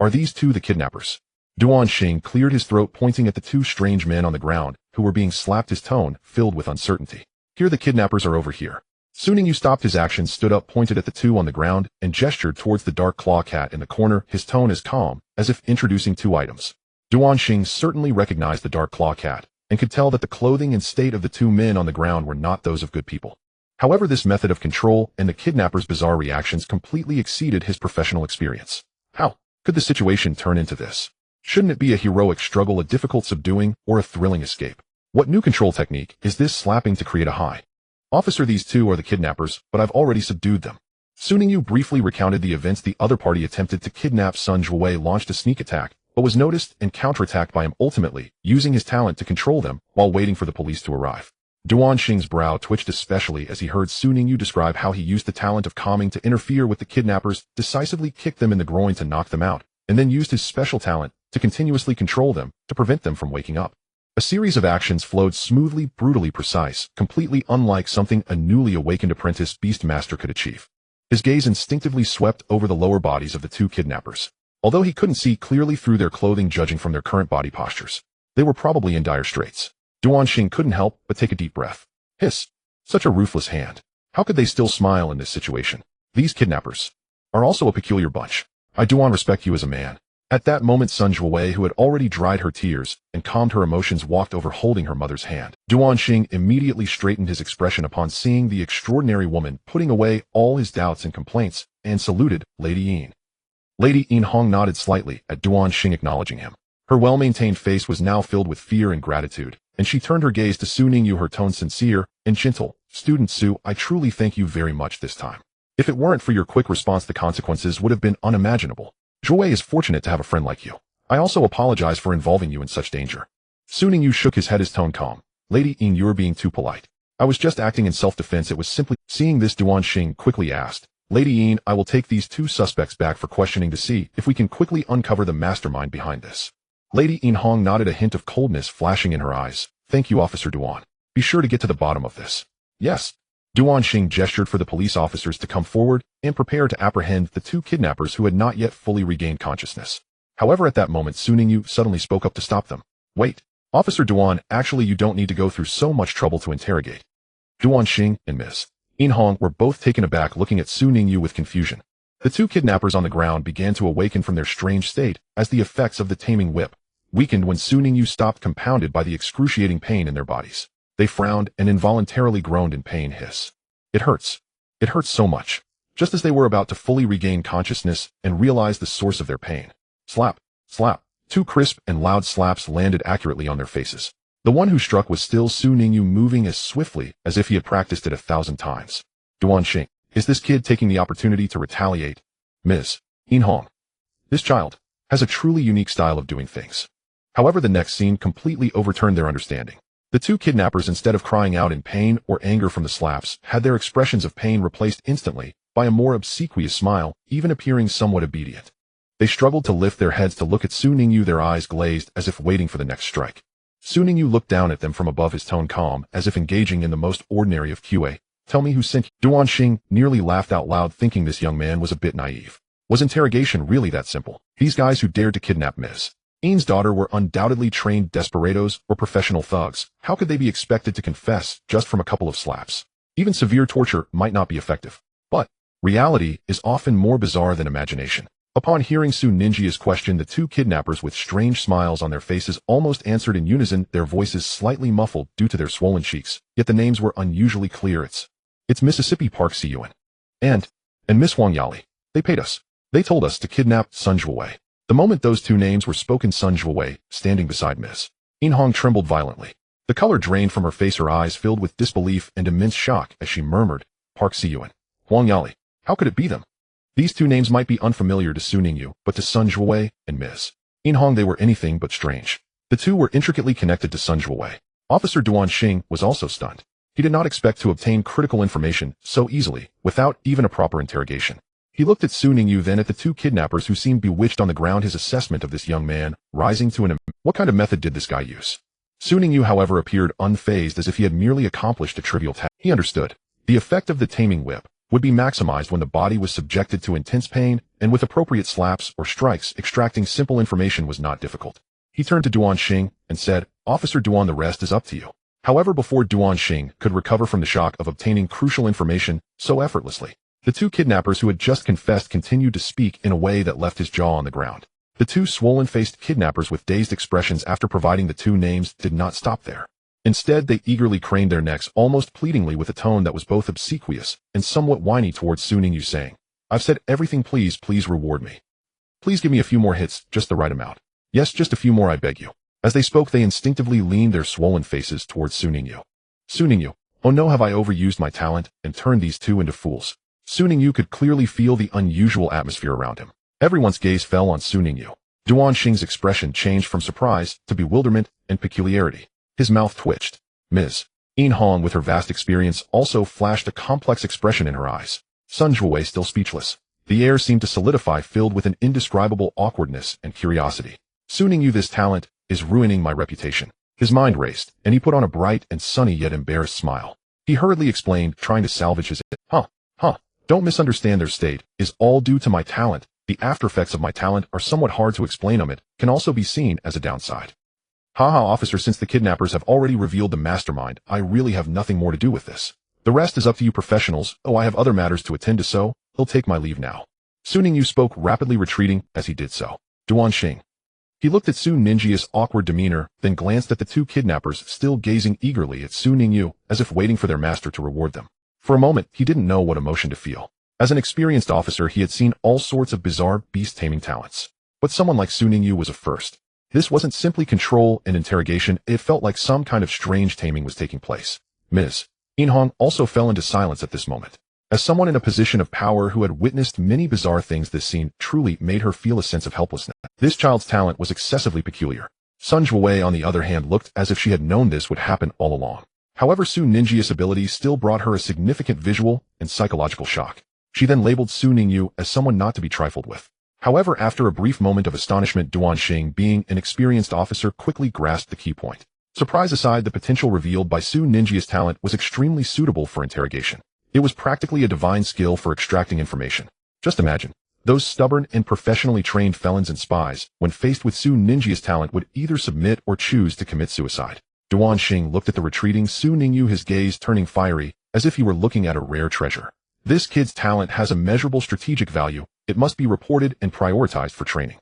A: Are these two the kidnappers? Duan Xing cleared his throat, pointing at the two strange men on the ground, who were being slapped, his tone filled with uncertainty. Here, the kidnappers are over here. Ningyu stopped his action, stood up, pointed at the two on the ground, and gestured towards the dark claw cat in the corner, his tone as calm, as if introducing two items. Duan Xing certainly recognized the dark claw cat, and could tell that the clothing and state of the two men on the ground were not those of good people. However, this method of control and the kidnappers' bizarre reactions completely exceeded his professional experience. How could the situation turn into this? Shouldn't it be a heroic struggle, a difficult subduing, or a thrilling escape? What new control technique is this slapping to create a high? Officer, these two are the kidnappers, but I've already subdued them. Ningyu briefly recounted the events. The other party attempted to kidnap Sun Zhuwei, launched a sneak attack, but was noticed and counterattacked by him, ultimately using his talent to control them while waiting for the police to arrive. Duan Xing's brow twitched, especially as he heard Ningyu describe how he used the talent of calming to interfere with the kidnappers, decisively kick them in the groin to knock them out, and then used his special talent to continuously control them to prevent them from waking up. A series of actions flowed smoothly, brutally precise, completely unlike something a newly awakened apprentice beast master could achieve. His gaze instinctively swept over the lower bodies of the two kidnappers. Although he couldn't see clearly through their clothing, judging from their current body postures, they were probably in dire straits. Duan Xing couldn't help but take a deep breath. Hiss. Such a ruthless hand. How could they still smile in this situation? These kidnappers are also a peculiar bunch. I Duan respect you as a man. At that moment, Sun Zhuwei, who had already dried her tears and calmed her emotions, walked over, holding her mother's hand. Duan Xing immediately straightened his expression upon seeing the extraordinary woman, putting away all his doubts and complaints, and saluted Lady Yin. Lady Yin Hong nodded slightly at Duan Xing, acknowledging him. Her well-maintained face was now filled with fear and gratitude, and she turned her gaze to Ningyu, her tone sincere and gentle. Student Su, I truly thank you very much this time. If it weren't for your quick response, the consequences would have been unimaginable. Zhuwei is fortunate to have a friend like you. I also apologize for involving you in such danger. Ningyu shook his head, his tone calm. Lady Yin, you're being too polite. I was just acting in self-defense. It was simply... Seeing this, Duan Xing quickly asked, Lady Yin, I will take these two suspects back for questioning to see if we can quickly uncover the mastermind behind this. Lady Yin Hong nodded, a hint of coldness flashing in her eyes. Thank you, Officer Duan. Be sure to get to the bottom of this. Yes. Duan Xing gestured for the police officers to come forward and prepare to apprehend the two kidnappers who had not yet fully regained consciousness. However, at that moment, Ningyu suddenly spoke up to stop them. Wait, Officer Duan, actually you don't need to go through so much trouble to interrogate. Duan Xing and Ms. Yin Hong were both taken aback, looking at Ningyu with confusion. The two kidnappers on the ground began to awaken from their strange state as the effects of the taming whip weakened when Ningyu stopped, compounded by the excruciating pain in their bodies. They frowned and involuntarily groaned in pain. Hiss. It hurts. It hurts so much. Just as they were about to fully regain consciousness and realize the source of their pain. Slap, slap. Two crisp and loud slaps landed accurately on their faces. The one who struck was still Ningyu, moving as swiftly as if he had practiced it 1,000 times. Duan Xing, is this kid taking the opportunity to retaliate? Ms. Yin Hong. This child has a truly unique style of doing things. However, the next scene completely overturned their understanding. The two kidnappers, instead of crying out in pain or anger from the slaps, had their expressions of pain replaced instantly by a more obsequious smile, even appearing somewhat obedient. They struggled to lift their heads to look at Ningyu, their eyes glazed as if waiting for the next strike. Ningyu looked down at them from above, his tone calm, as if engaging in the most ordinary of QA. Tell me who sent you. Duan Xing nearly laughed out loud, thinking this young man was a bit naive. Was interrogation really that simple? These guys who dared to kidnap Ms. Ain's daughter were undoubtedly trained desperados or professional thugs. How could they be expected to confess just from a couple of slaps? Even severe torture might not be effective. But reality is often more bizarre than imagination. Upon hearing Su Ningyi's question, the two kidnappers with strange smiles on their faces almost answered in unison, their voices slightly muffled due to their swollen cheeks, yet the names were unusually clear. It's Mississippi Park Siyuan. And Miss Wang Yali. They paid us. They told us to kidnap Sun Zhuowei. The moment those two names were spoken, Sun Zhuowei, standing beside Ms. Inhong, trembled violently. The color drained from her face, her eyes filled with disbelief and immense shock as she murmured, Park Siyuan. Wang Yali. How could it be them? These two names might be unfamiliar to Su Ningyu, but to Sun Zhuowei and Ms. Inhong they were anything but strange. The two were intricately connected to Sun Zhuowei. Officer Duan Xing was also stunned. He did not expect to obtain critical information so easily, without even a proper interrogation. He looked at Su Ningyu, then at the two kidnappers who seemed bewitched on the ground, his assessment of this young man rising to an what kind of method did this guy use? Su Ningyu, however, appeared unfazed, as if he had merely accomplished a trivial task. He understood. The effect of the taming whip would be maximized when the body was subjected to intense pain, and with appropriate slaps or strikes, extracting simple information was not difficult. He turned to Duan Xing and said, Officer Duan, the rest is up to you. However, before Duan Xing could recover from the shock of obtaining crucial information so effortlessly, the two kidnappers who had just confessed continued to speak in a way that left his jaw on the ground. The two swollen-faced kidnappers with dazed expressions after providing the two names did not stop there. Instead, they eagerly craned their necks, almost pleadingly, with a tone that was both obsequious and somewhat whiny towards Su Ningyu, saying, I've said everything, please reward me. Please give me a few more hits, just the right amount. Yes, just a few more, I beg you. As they spoke, they instinctively leaned their swollen faces towards Su Ningyu. Su Ningyu, oh no, have I overused my talent and turned these two into fools? Su Ningyu could clearly feel the unusual atmosphere around him. Everyone's gaze fell on Su Ningyu. Duan Xing's expression changed from surprise to bewilderment and peculiarity. His mouth twitched. Ms. Inhong, with her vast experience, also flashed a complex expression in her eyes. Sun Zhuowei, still speechless. The air seemed to solidify, filled with an indescribable awkwardness and curiosity. Su Ningyu, this talent is ruining my reputation. His mind raced, and he put on a bright and sunny yet embarrassed smile. He hurriedly explained, trying to salvage his Don't misunderstand, their state is all due to my talent. The after effects of my talent are somewhat hard to explain. It can also be seen as a downside. Haha, officer, since the kidnappers have already revealed the mastermind, I really have nothing more to do with this. The rest is up to you professionals. Oh, I have other matters to attend to, so he'll take my leave now. Su Ningyu spoke, rapidly retreating as he did so. Duan Xing. He looked at Su Ningyi's awkward demeanor, then glanced at the two kidnappers, still gazing eagerly at Su Ningyu, as if waiting for their master to reward them. For a moment, he didn't know what emotion to feel. As an experienced officer, he had seen all sorts of bizarre beast-taming talents. But someone like Su Ningyu was a first. This wasn't simply control and interrogation, it felt like some kind of strange taming was taking place. Ms. Inhong also fell into silence at this moment. As someone in a position of power who had witnessed many bizarre things, this scene truly made her feel a sense of helplessness. This child's talent was excessively peculiar. Sun Zhuowei, on the other hand, looked as if she had known this would happen all along. However, Su Ningyi's abilities still brought her a significant visual and psychological shock. She then labeled Su Ningyu as someone not to be trifled with. However, after a brief moment of astonishment, Duan Xing, being an experienced officer, quickly grasped the key point. Surprise aside, the potential revealed by Su Ningyi's talent was extremely suitable for interrogation. It was practically a divine skill for extracting information. Just imagine, those stubborn and professionally trained felons and spies, when faced with Su Ningyi's talent, would either submit or choose to commit suicide. Duan Xing looked at the retreating Su Ningyu, his gaze turning fiery, as if he were looking at a rare treasure. This kid's talent has immeasurable strategic value. It must be reported and prioritized for training.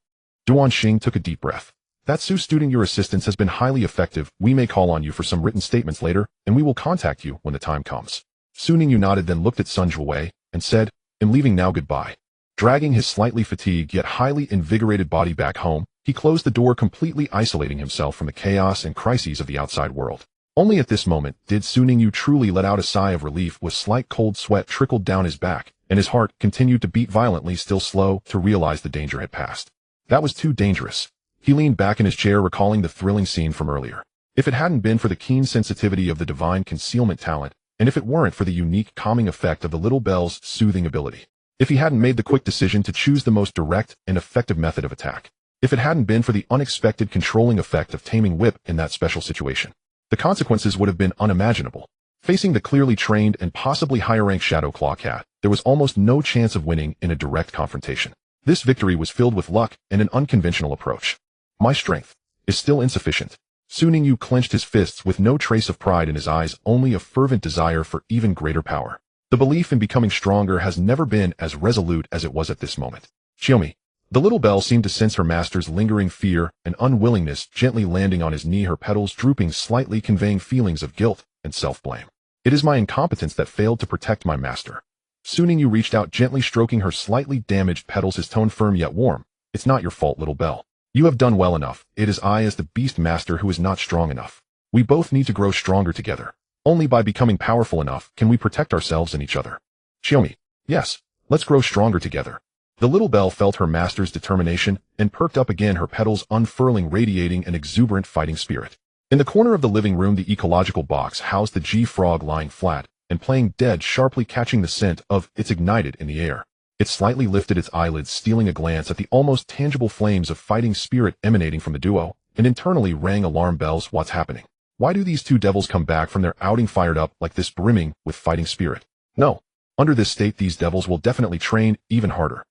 A: Duan Xing took a deep breath. That Su student, your assistance has been highly effective. We may call on you for some written statements later, and we will contact you when the time comes. Su Ningyu nodded, then looked at Sun Zhuowei and said, I'm leaving now, goodbye. Dragging his slightly fatigued yet highly invigorated body back home, he closed the door, completely isolating himself from the chaos and crises of the outside world. Only at this moment did Su Ningyu truly let out a sigh of relief, with slight cold sweat trickled down his back, and his heart continued to beat violently, still slow to realize the danger had passed. That was too dangerous. He leaned back in his chair, recalling the thrilling scene from earlier. If it hadn't been for the keen sensitivity of the divine concealment talent, and if it weren't for the unique calming effect of the little bell's soothing ability. If he hadn't made the quick decision to choose the most direct and effective method of attack. If it hadn't been for the unexpected controlling effect of taming whip in that special situation. The consequences would have been unimaginable. Facing the clearly trained and possibly higher-ranked Shadow Claw Cat, there was almost no chance of winning in a direct confrontation. This victory was filled with luck and an unconventional approach. My strength is still insufficient. Su Ningyu clenched his fists with no trace of pride in his eyes, only a fervent desire for even greater power. The belief in becoming stronger has never been as resolute as it was at this moment. Shiomi. The little bell seemed to sense her master's lingering fear and unwillingness, gently landing on his knee, her petals drooping slightly, conveying feelings of guilt and self-blame. It is my incompetence that failed to protect my master. Su Ningyu reached out, gently stroking her slightly damaged petals, his tone firm yet warm. It's not your fault, little bell. You have done well enough. It is I as the Beast Master who is not strong enough. We both need to grow stronger together. Only by becoming powerful enough can we protect ourselves and each other. Shiomi. Yes, let's grow stronger together. The little bell felt her master's determination and perked up again, her petals unfurling, radiating an exuberant fighting spirit. In the corner of the living room, the ecological box housed the G-Frog lying flat and playing dead, sharply catching the scent of its ignited in the air. It slightly lifted its eyelids, stealing a glance at the almost tangible flames of fighting spirit emanating from the duo, and internally rang alarm bells. What's happening? Why do these two devils come back from their outing fired up like this, brimming with fighting spirit? No. Under this state, these devils will definitely train even harder.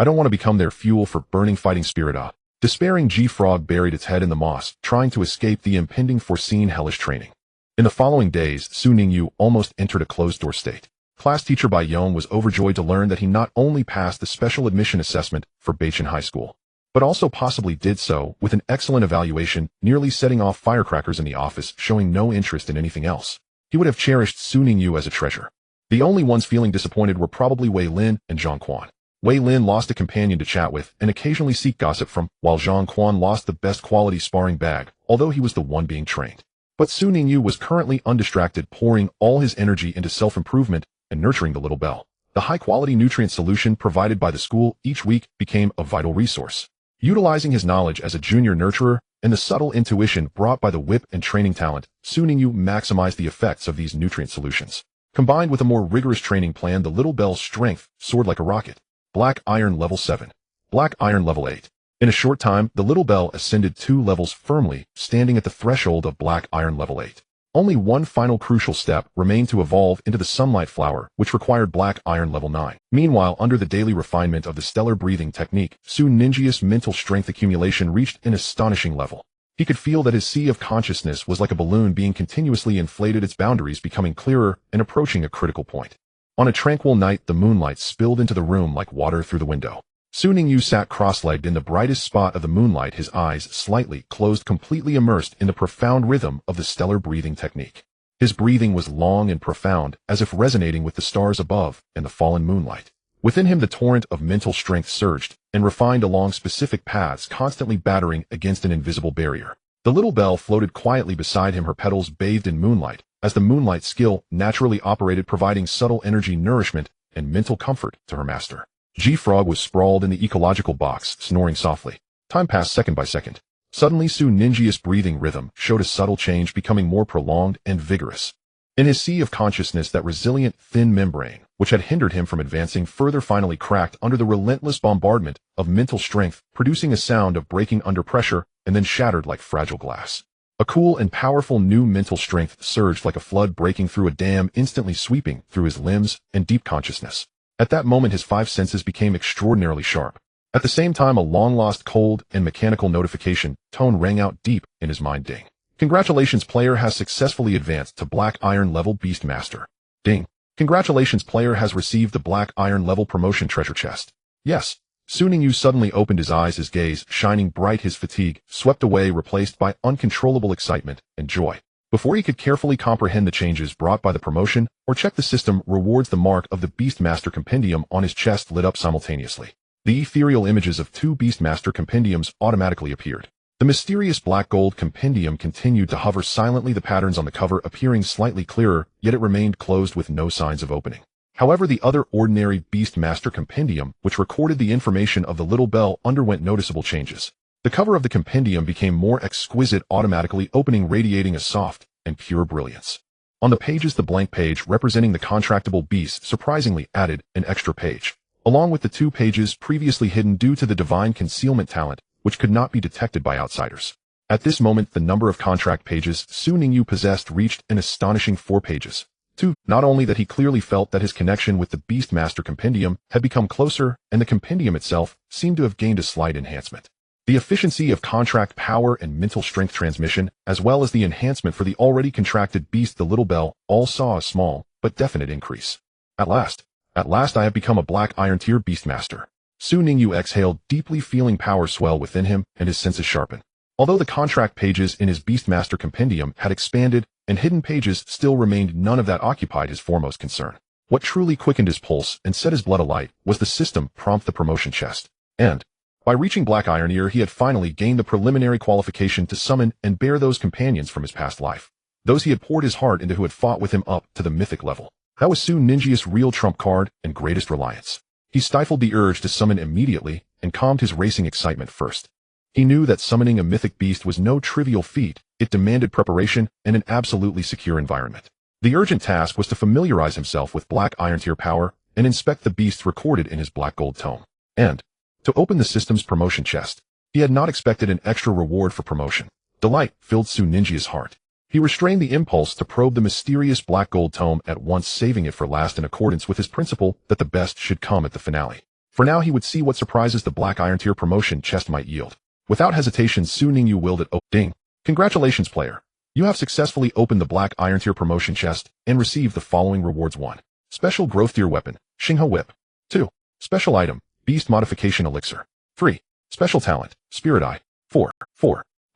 A: I don't want to become their fuel for burning fighting spirit. Despairing G-Frog buried its head in the moss, trying to escape the impending foreseen hellish training. In the following days, Su Ningyu almost entered a closed-door state. Class teacher Bai Yong was overjoyed to learn that he not only passed the special admission assessment for Beichin High School, but also possibly did so with an excellent evaluation, nearly setting off firecrackers in the office, showing no interest in anything else. He would have cherished Su Ningyu as a treasure. The only ones feeling disappointed were probably Wei Lin and Zhang Quan. Wei Lin lost a companion to chat with and occasionally seek gossip from, while Zhang Quan lost the best quality sparring bag, although he was the one being trained. But Su Ningyu was currently undistracted, pouring all his energy into self-improvement and nurturing the little bell. The high-quality nutrient solution provided by the school each week became a vital resource. Utilizing his knowledge as a junior nurturer and the subtle intuition brought by the whip and training talent, Su Ningyu maximized the effects of these nutrient solutions. Combined with a more rigorous training plan, the little bell's strength soared like a rocket. Black Iron Level 7. Black Iron Level 8. In a short time, the little bell ascended 2 levels firmly, standing at the threshold of Black Iron Level 8. Only one final crucial step remained to evolve into the Sunlight Flower, which required Black Iron Level 9. Meanwhile, under the daily refinement of the stellar breathing technique, Su Ninjia's mental strength accumulation reached an astonishing level. He could feel that his sea of consciousness was like a balloon being continuously inflated, its boundaries becoming clearer and approaching a critical point. On a tranquil night, the moonlight spilled into the room like water through the window. Su Ningyu sat cross-legged in the brightest spot of the moonlight, his eyes slightly closed, completely immersed in the profound rhythm of the stellar breathing technique. His breathing was long and profound, as if resonating with the stars above and the fallen moonlight. Within him, the torrent of mental strength surged and refined along specific paths, constantly battering against an invisible barrier. The little bell floated quietly beside him, her petals bathed in moonlight, as the moonlight skill naturally operated, providing subtle energy, nourishment, and mental comfort to her master. G-Frog was sprawled in the ecological box, snoring softly. Time passed second by second. Suddenly, Su Ninjia's breathing rhythm showed a subtle change, becoming more prolonged and vigorous. In his sea of consciousness, that resilient, thin membrane, which had hindered him from advancing further, finally cracked under the relentless bombardment of mental strength, producing a sound of breaking under pressure and then shattered like fragile glass. A cool and powerful new mental strength surged like a flood breaking through a dam, instantly sweeping through his limbs and deep consciousness. At that moment, his 5 senses became extraordinarily sharp. At the same time, a long-lost cold and mechanical notification tone rang out deep in his mind. Ding. Congratulations, player has successfully advanced to Black Iron Level Beast Master. Ding. Congratulations, player has received the Black Iron Level Promotion Treasure Chest. Yes. Su Ningyu suddenly opened his eyes, his gaze shining bright, his fatigue swept away, replaced by uncontrollable excitement and joy. Before he could carefully comprehend the changes brought by the promotion or check the system rewards, the mark of the Beastmaster Compendium on his chest lit up simultaneously. The ethereal images of 2 Beastmaster Compendiums automatically appeared. The mysterious Black Gold Compendium continued to hover silently, the patterns on the cover appearing slightly clearer, yet it remained closed with no signs of opening. However, the other ordinary Beastmaster Compendium, which recorded the information of the little bell, underwent noticeable changes. The cover of the compendium became more exquisite, automatically opening, radiating a soft and pure brilliance. On the pages, the blank page representing the contractable beast surprisingly added an extra page, along with the 2 pages previously hidden due to the divine concealment talent, which could not be detected by outsiders. At this moment, the number of contract pages Su Ningyu possessed reached an astonishing 4 pages. 2. Not only that he clearly felt that his connection with the Beastmaster Compendium had become closer, and the compendium itself seemed to have gained a slight enhancement. The efficiency of contract power and mental strength transmission, as well as the enhancement for the already contracted beast the Little Bell, all saw a small, but definite increase. At last I have become a Black Iron Tier Beastmaster. Su Ningyu exhaled deeply, feeling power swell within him and his senses sharpen. Although the contract pages in his Beastmaster Compendium had expanded and hidden pages still remained, none of that occupied his foremost concern. What truly quickened his pulse and set his blood alight was the system prompt, the promotion chest. And by reaching Black Iron Ear, he had finally gained the preliminary qualification to summon and bear those companions from his past life. Those he had poured his heart into, who had fought with him up to the mythic level. That was Su Ninjia's real trump card and greatest reliance. He stifled the urge to summon immediately and calmed his racing excitement first. He knew that summoning a mythic beast was no trivial feat. It demanded preparation and an absolutely secure environment. The urgent task was to familiarize himself with Black Iron Tier power and inspect the beasts recorded in his Black Gold Tome. And to open the system's promotion chest. He had not expected an extra reward for promotion. Delight filled Su Ninjia's heart. He restrained the impulse to probe the mysterious Black Gold Tome at once, saving it for last in accordance with his principle that the best should come at the finale. For now he would see what surprises the Black Iron Tier promotion chest might yield. Without hesitation, Su Ningyu willed it open. Ding! Congratulations, player. You have successfully opened the Black Iron Tier promotion chest and received the following rewards. 1. Special Growth Tier Weapon, Xinghe Whip. 2. Special Item, Beast Modification Elixir. 3. Special Talent, Spirit Eye. 4.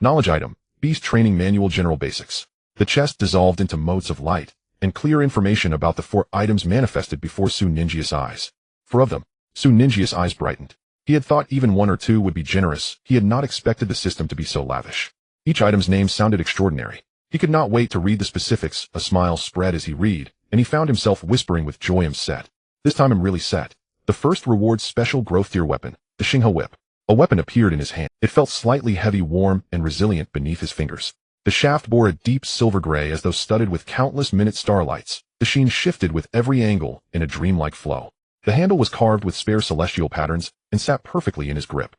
A: Knowledge Item, Beast Training Manual General Basics. The chest dissolved into motes of light, and clear information about the 4 items manifested before Su Ninjia's eyes. 4 of them. Su Ninjia's eyes brightened. He had thought even 1 or 2 would be generous. He had not expected the system to be so lavish. Each item's name sounded extraordinary. He could not wait to read the specifics. A smile spread as he read, and he found himself whispering with joy, "I'm set. This time I'm really set." The first reward, Special Growth Tier Weapon, the Xinghe Whip. A weapon appeared in his hand. It felt slightly heavy, warm, and resilient beneath his fingers. The shaft bore a deep silver gray as though studded with countless minute starlights. The sheen shifted with every angle in a dreamlike flow. The handle was carved with spare celestial patterns and sat perfectly in his grip.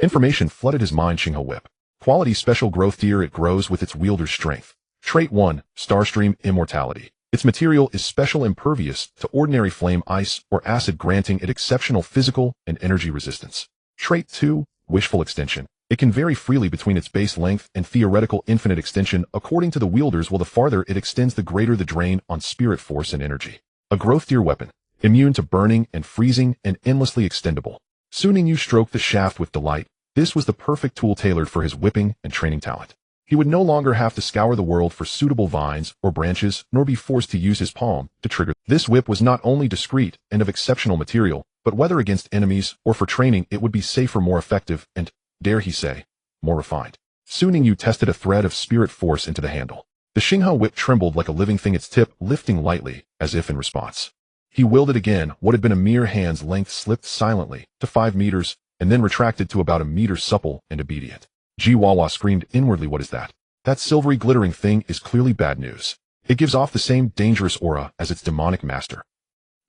A: Information flooded his mind. Xinghe Whip. Quality, Special Growth Tier. It grows with its wielder's strength. Trait 1, Starstream Immortality. Its material is special, impervious to ordinary flame, ice, or acid, granting it exceptional physical and energy resistance. Trait 2, Wishful Extension. It can vary freely between its base length and theoretical infinite extension according to the wielder's will. The farther it extends, the greater the drain on spirit force and energy. A Growth Tier Weapon. Immune to burning and freezing and endlessly extendable. Su Ningyu stroked the shaft with delight. This was the perfect tool tailored for his whipping and training talent. He would no longer have to scour the world for suitable vines or branches, nor be forced to use his palm to trigger. This whip was not only discreet and of exceptional material, but whether against enemies or for training, it would be safer, more effective, and, dare he say, more refined. Su Ningyu tested a thread of spirit force into the handle. The Xinghe Whip trembled like a living thing, its tip lifting lightly, as if in response. He willed it again. What had been a mere hand's length slipped silently to 5 meters, and then retracted to about a meter, supple and obedient. Jiwawa screamed inwardly, "What is that? That silvery glittering thing is clearly bad news. It gives off the same dangerous aura as its demonic master."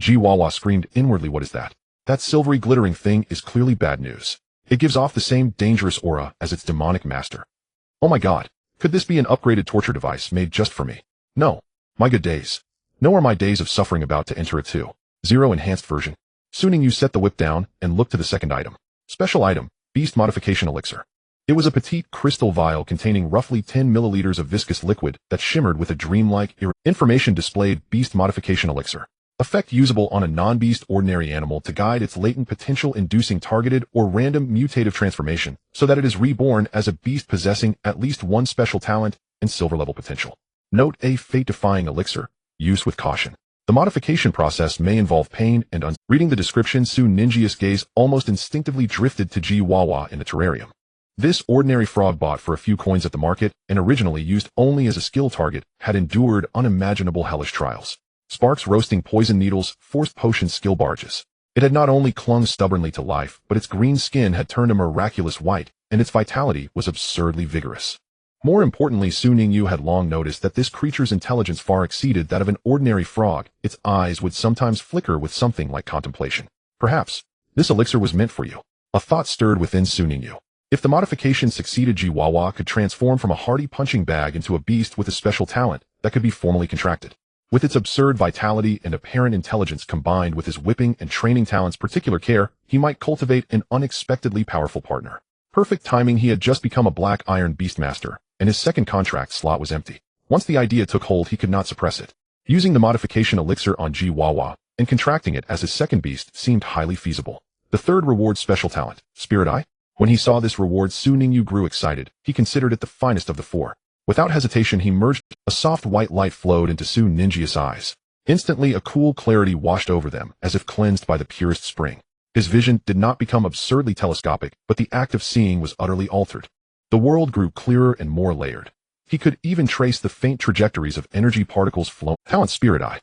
A: Jiwawa screamed inwardly, "What is that? That silvery glittering thing is clearly bad news. It gives off the same dangerous aura as its demonic master. Oh my god, could this be an upgraded torture device made just for me? No. My good days. No are my days of suffering about to enter a 2.0 enhanced version." Su Ningyu set the whip down and looked to the second item. Special Item, Beast Modification Elixir. It was a petite crystal vial containing roughly 10 milliliters of viscous liquid that shimmered with a dreamlike information displayed. Beast Modification Elixir. Effect usable on a non-beast ordinary animal to guide its latent potential, inducing targeted or random mutative transformation so that it is reborn as a beast possessing at least 1 special talent and silver level potential. Note: a fate-defying elixir. Use with caution. The modification process may involve pain and Reading the description, Su Ninjia's gaze almost instinctively drifted to Jiwawa in the terrarium. This ordinary frog, bought for a few coins at the market and originally used only as a skill target, had endured unimaginable hellish trials. Sparks, roasting poison needles, forced potion skill barges. It had not only clung stubbornly to life, but its green skin had turned a miraculous white, and its vitality was absurdly vigorous. More importantly, Su Ningyu had long noticed that this creature's intelligence far exceeded that of an ordinary frog. Its eyes would sometimes flicker with something like contemplation. Perhaps this elixir was meant for you. A thought stirred within Su Ningyu. If the modification succeeded, Jiwawa could transform from a hardy punching bag into a beast with a special talent that could be formally contracted. With its absurd vitality and apparent intelligence combined with his whipping and training talents' particular care, he might cultivate an unexpectedly powerful partner. Perfect timing. He had just become a Black Iron Beastmaster, and his second contract slot was empty. Once the idea took hold, he could not suppress it. Using the modification elixir on Jiwawa and contracting it as his second beast seemed highly feasible. The third reward, special talent, Spirit Eye. When he saw this reward, Ningyu grew excited. He considered it the finest of the four. Without hesitation, he merged. A soft white light flowed into Ninggu's eyes. Instantly, a cool clarity washed over them, as if cleansed by the purest spring. His vision did not become absurdly telescopic, but the act of seeing was utterly altered. The world grew clearer and more layered. He could even trace the faint trajectories of energy particles flowing. Talent, Spirit Eye.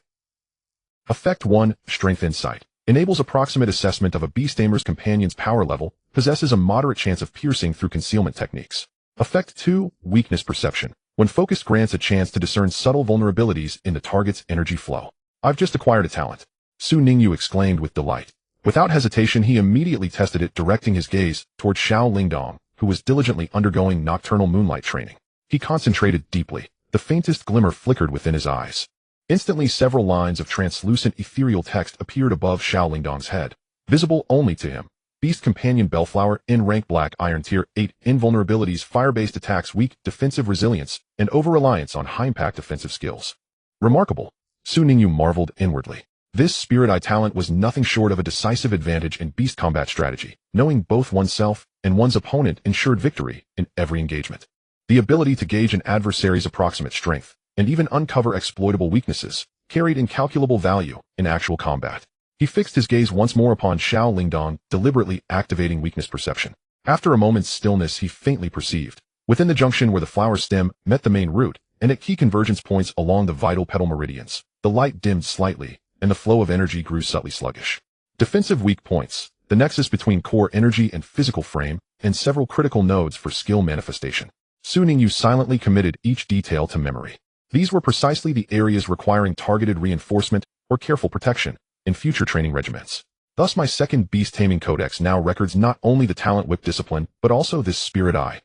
A: Effect 1, Strength Insight. Enables approximate assessment of a Beast Tamer's companion's power level, possesses a moderate chance of piercing through concealment techniques. Effect 2, Weakness Perception. When focused, grants a chance to discern subtle vulnerabilities in the target's energy flow. I've just acquired a talent. Ningyu exclaimed with delight. Without hesitation, he immediately tested it, directing his gaze toward Xiao Lingdong, who was diligently undergoing nocturnal moonlight training. He concentrated deeply. The faintest glimmer flickered within his eyes. Instantly, several lines of translucent ethereal text appeared above Xiao Lingdong's head, visible only to him. Beast Companion Bellflower, in rank Black Iron Tier 8, invulnerabilities, fire-based attacks, weak defensive resilience, and over-reliance on high-impact offensive skills. Remarkable. Ningyu marveled inwardly. This Spirit Eye talent was nothing short of a decisive advantage in beast combat strategy. Knowing both oneself and one's opponent ensured victory in every engagement. The ability to gauge an adversary's approximate strength, and even uncover exploitable weaknesses, carried incalculable value in actual combat. He fixed his gaze once more upon Xiao Lingdong, deliberately activating weakness perception. After a moment's stillness, he faintly perceived, within the junction where the flower stem met the main root, and at key convergence points along the vital petal meridians, the light dimmed slightly, and the flow of energy grew subtly sluggish. Defensive weak points, the nexus between core energy and physical frame, and several critical nodes for skill manifestation. Ningyu silently committed each detail to memory. These were precisely the areas requiring targeted reinforcement or careful protection in future training regiments. Thus my second Beast Taming Codex now records not only the talent whip discipline, but also this Spirit Eye.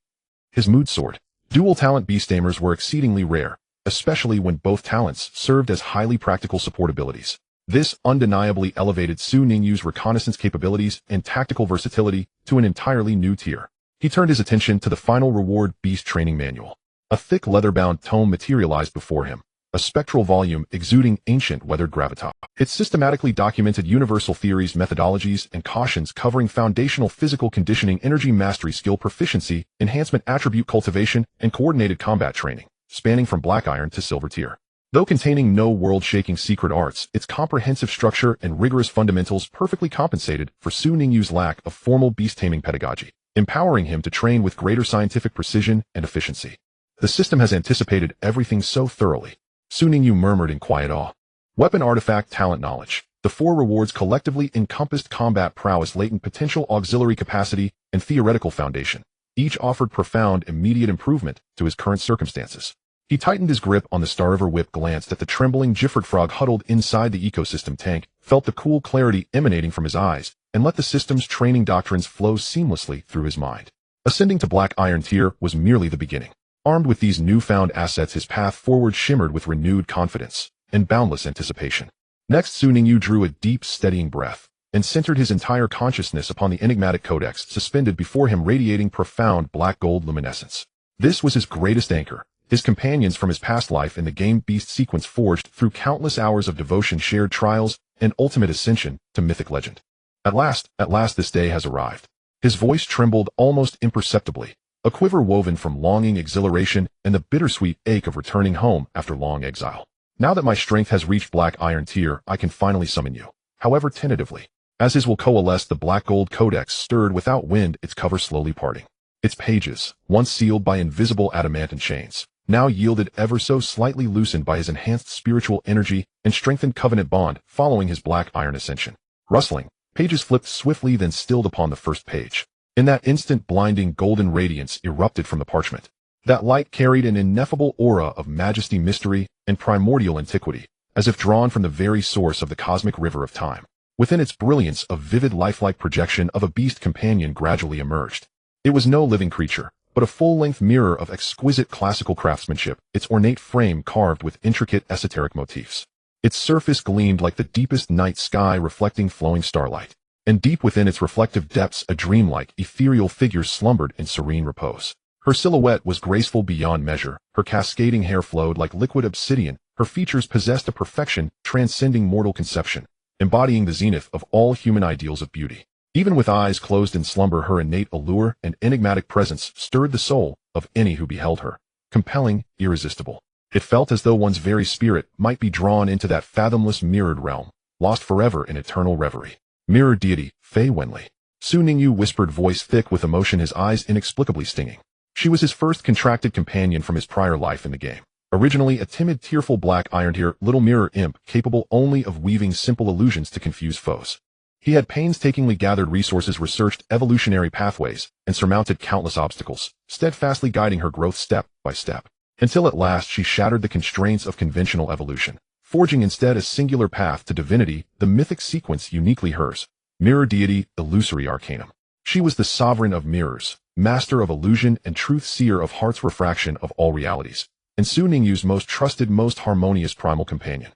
A: His mood sword. Dual talent Beast Tamers were exceedingly rare, especially when both talents served as highly practical support abilities. This undeniably elevated Ningyu's reconnaissance capabilities and tactical versatility to an entirely new tier. He turned his attention to the final reward Beast Training Manual. A thick leather-bound tome materialized before him, a spectral volume exuding ancient weathered gravitas. It systematically documented universal theories, methodologies, and cautions covering foundational physical conditioning, energy mastery, skill proficiency, enhancement, attribute cultivation, and coordinated combat training, spanning from Black Iron to Silver Tier. Though containing no world-shaking secret arts, its comprehensive structure and rigorous fundamentals perfectly compensated for Ningyu's lack of formal beast-taming pedagogy, empowering him to train with greater scientific precision and efficiency. The system has anticipated everything so thoroughly. Ningyu murmured in quiet awe. Weapon artifact talent knowledge. The four rewards collectively encompassed combat prowess, latent potential, auxiliary capacity, and theoretical foundation. Each offered profound, immediate improvement to his current circumstances. He tightened his grip on the Starriver whip, glanced at the trembling Gifford frog huddled inside the ecosystem tank, felt the cool clarity emanating from his eyes, and let the system's training doctrines flow seamlessly through his mind. Ascending to Black Iron Tier was merely the beginning. Armed with these newfound assets, his path forward shimmered with renewed confidence and boundless anticipation. Next, Ningyu drew a deep, steadying breath and centered his entire consciousness upon the enigmatic codex suspended before him, radiating profound black gold luminescence. This was his greatest anchor, his companions from his past life in the game Beast Sequence, forged through countless hours of devotion, shared trials, and ultimate ascension to mythic legend. At last, this day has arrived. His voice trembled almost imperceptibly, a quiver woven from longing, exhilaration, and the bittersweet ache of returning home after long exile. Now that my strength has reached Black Iron Tier, I can finally summon you, however tentatively. As his will coalesced, the Black Gold Codex stirred without wind, its cover slowly parting. Its pages, once sealed by invisible adamantine chains, now yielded ever so slightly, loosened by his enhanced spiritual energy and strengthened covenant bond following his Black Iron ascension. Rustling, pages flipped swiftly, then stilled upon the first page. In that instant, blinding golden radiance erupted from the parchment. That light carried an ineffable aura of majesty, mystery, and primordial antiquity, as if drawn from the very source of the cosmic river of time. Within its brilliance, a vivid lifelike projection of a beast companion gradually emerged. It was no living creature, but a full-length mirror of exquisite classical craftsmanship, its ornate frame carved with intricate esoteric motifs. Its surface gleamed like the deepest night sky reflecting flowing starlight, and deep within its reflective depths a dreamlike, ethereal figure slumbered in serene repose. Her silhouette was graceful beyond measure, her cascading hair flowed like liquid obsidian, her features possessed a perfection transcending mortal conception, embodying the zenith of all human ideals of beauty. Even with eyes closed in slumber, her innate allure and enigmatic presence stirred the soul of any who beheld her, compelling, irresistible. It felt as though one's very spirit might be drawn into that fathomless mirrored realm, lost forever in eternal reverie. Mirror deity, Fei Wenli. Su Ningyu whispered, voice thick with emotion, his eyes inexplicably stinging. She was his first contracted companion from his prior life in the game. Originally a timid, tearful black iron-haired little mirror imp capable only of weaving simple illusions to confuse foes. He had painstakingly gathered resources, researched evolutionary pathways, and surmounted countless obstacles, steadfastly guiding her growth step by step, until at last she shattered the constraints of conventional evolution, forging instead a singular path to divinity, the mythic sequence uniquely hers. Mirror deity, illusory arcanum. She was the sovereign of mirrors, master of illusion and truth, seer of heart's refraction of all realities, and Su Ningyu's most trusted, most harmonious primal companion.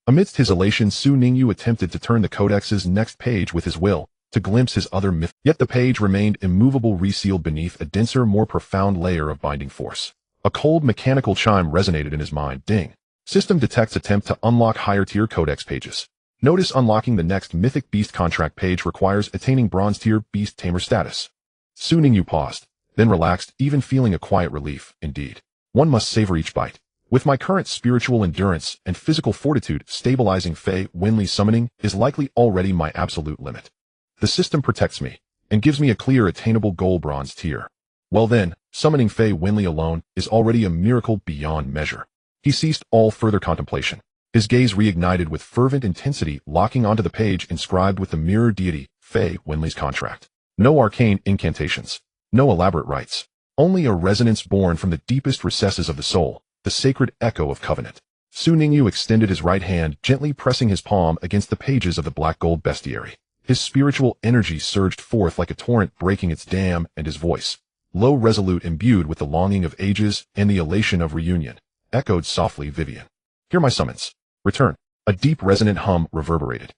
A: Amidst his elation, Su Ningyu attempted to turn the codex's next page with his will, to glimpse his other myth. Yet the page remained immovable, resealed beneath a denser, more profound layer of binding force. A cold, mechanical chime resonated in his mind. Ding. System detects attempt to unlock higher-tier codex pages. Notice unlocking the next mythic beast contract page requires attaining bronze-tier Beast Tamer status. Su Ningyu paused, then relaxed, even feeling a quiet relief. Indeed. One must savor each bite. With my current spiritual endurance and physical fortitude, stabilizing Fei Wenli summoning is likely already my absolute limit. The system protects me, and gives me a clear attainable gold bronze tier. Well then, summoning Fei Wenli alone is already a miracle beyond measure. He ceased all further contemplation. His gaze reignited with fervent intensity, locking onto the page inscribed with the mirror deity, Fei Wenli's contract. No arcane incantations. No elaborate rites. Only a resonance born from the deepest recesses of the soul. The sacred echo of covenant. Su Ningyu extended his right hand, gently pressing his palm against the pages of the black gold bestiary. His spiritual energy surged forth like a torrent breaking its dam, and his voice, low, resolute, imbued with the longing of ages and the elation of reunion, echoed softly, Vivian. Hear my summons. Return. A deep resonant hum reverberated.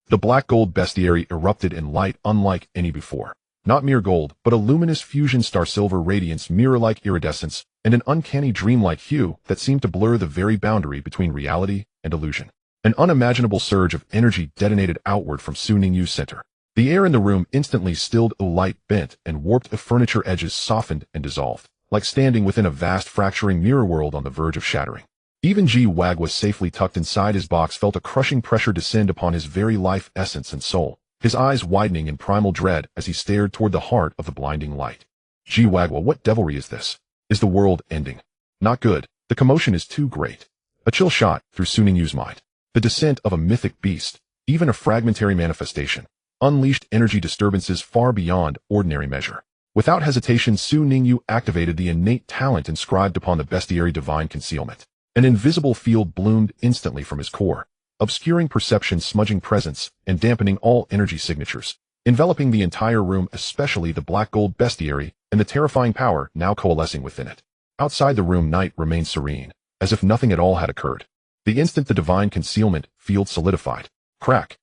A: The black gold bestiary erupted in light unlike any before. Not mere gold, but a luminous fusion, star silver radiance, mirror-like iridescence, and an uncanny dreamlike hue that seemed to blur the very boundary between reality and illusion. An unimaginable surge of energy detonated outward from Su Ningyu's center. The air in the room instantly stilled, a light bent and warped, the furniture edges softened and dissolved, like standing within a vast fracturing mirror world on the verge of shattering. Even Ji Wag was safely tucked inside his box, felt a crushing pressure descend upon his very life, essence, and soul, his eyes widening in primal dread as he stared toward the heart of the blinding light. Ji Wag, what devilry is this? Is the world ending? Not good. The commotion is too great. A chill shot through Su Ningyu's mind. The descent of a mythic beast, even a fragmentary manifestation, unleashed energy disturbances far beyond ordinary measure. Without hesitation, Su Ningyu activated the innate talent inscribed upon the bestiary, divine concealment. An invisible field bloomed instantly from his core, obscuring perception, smudging presence, and dampening all energy signatures, enveloping the entire room, especially the black gold bestiary and the terrifying power now coalescing within it. Outside the room, night remained serene, as if nothing at all had occurred. The instant the divine concealment field solidified, crack,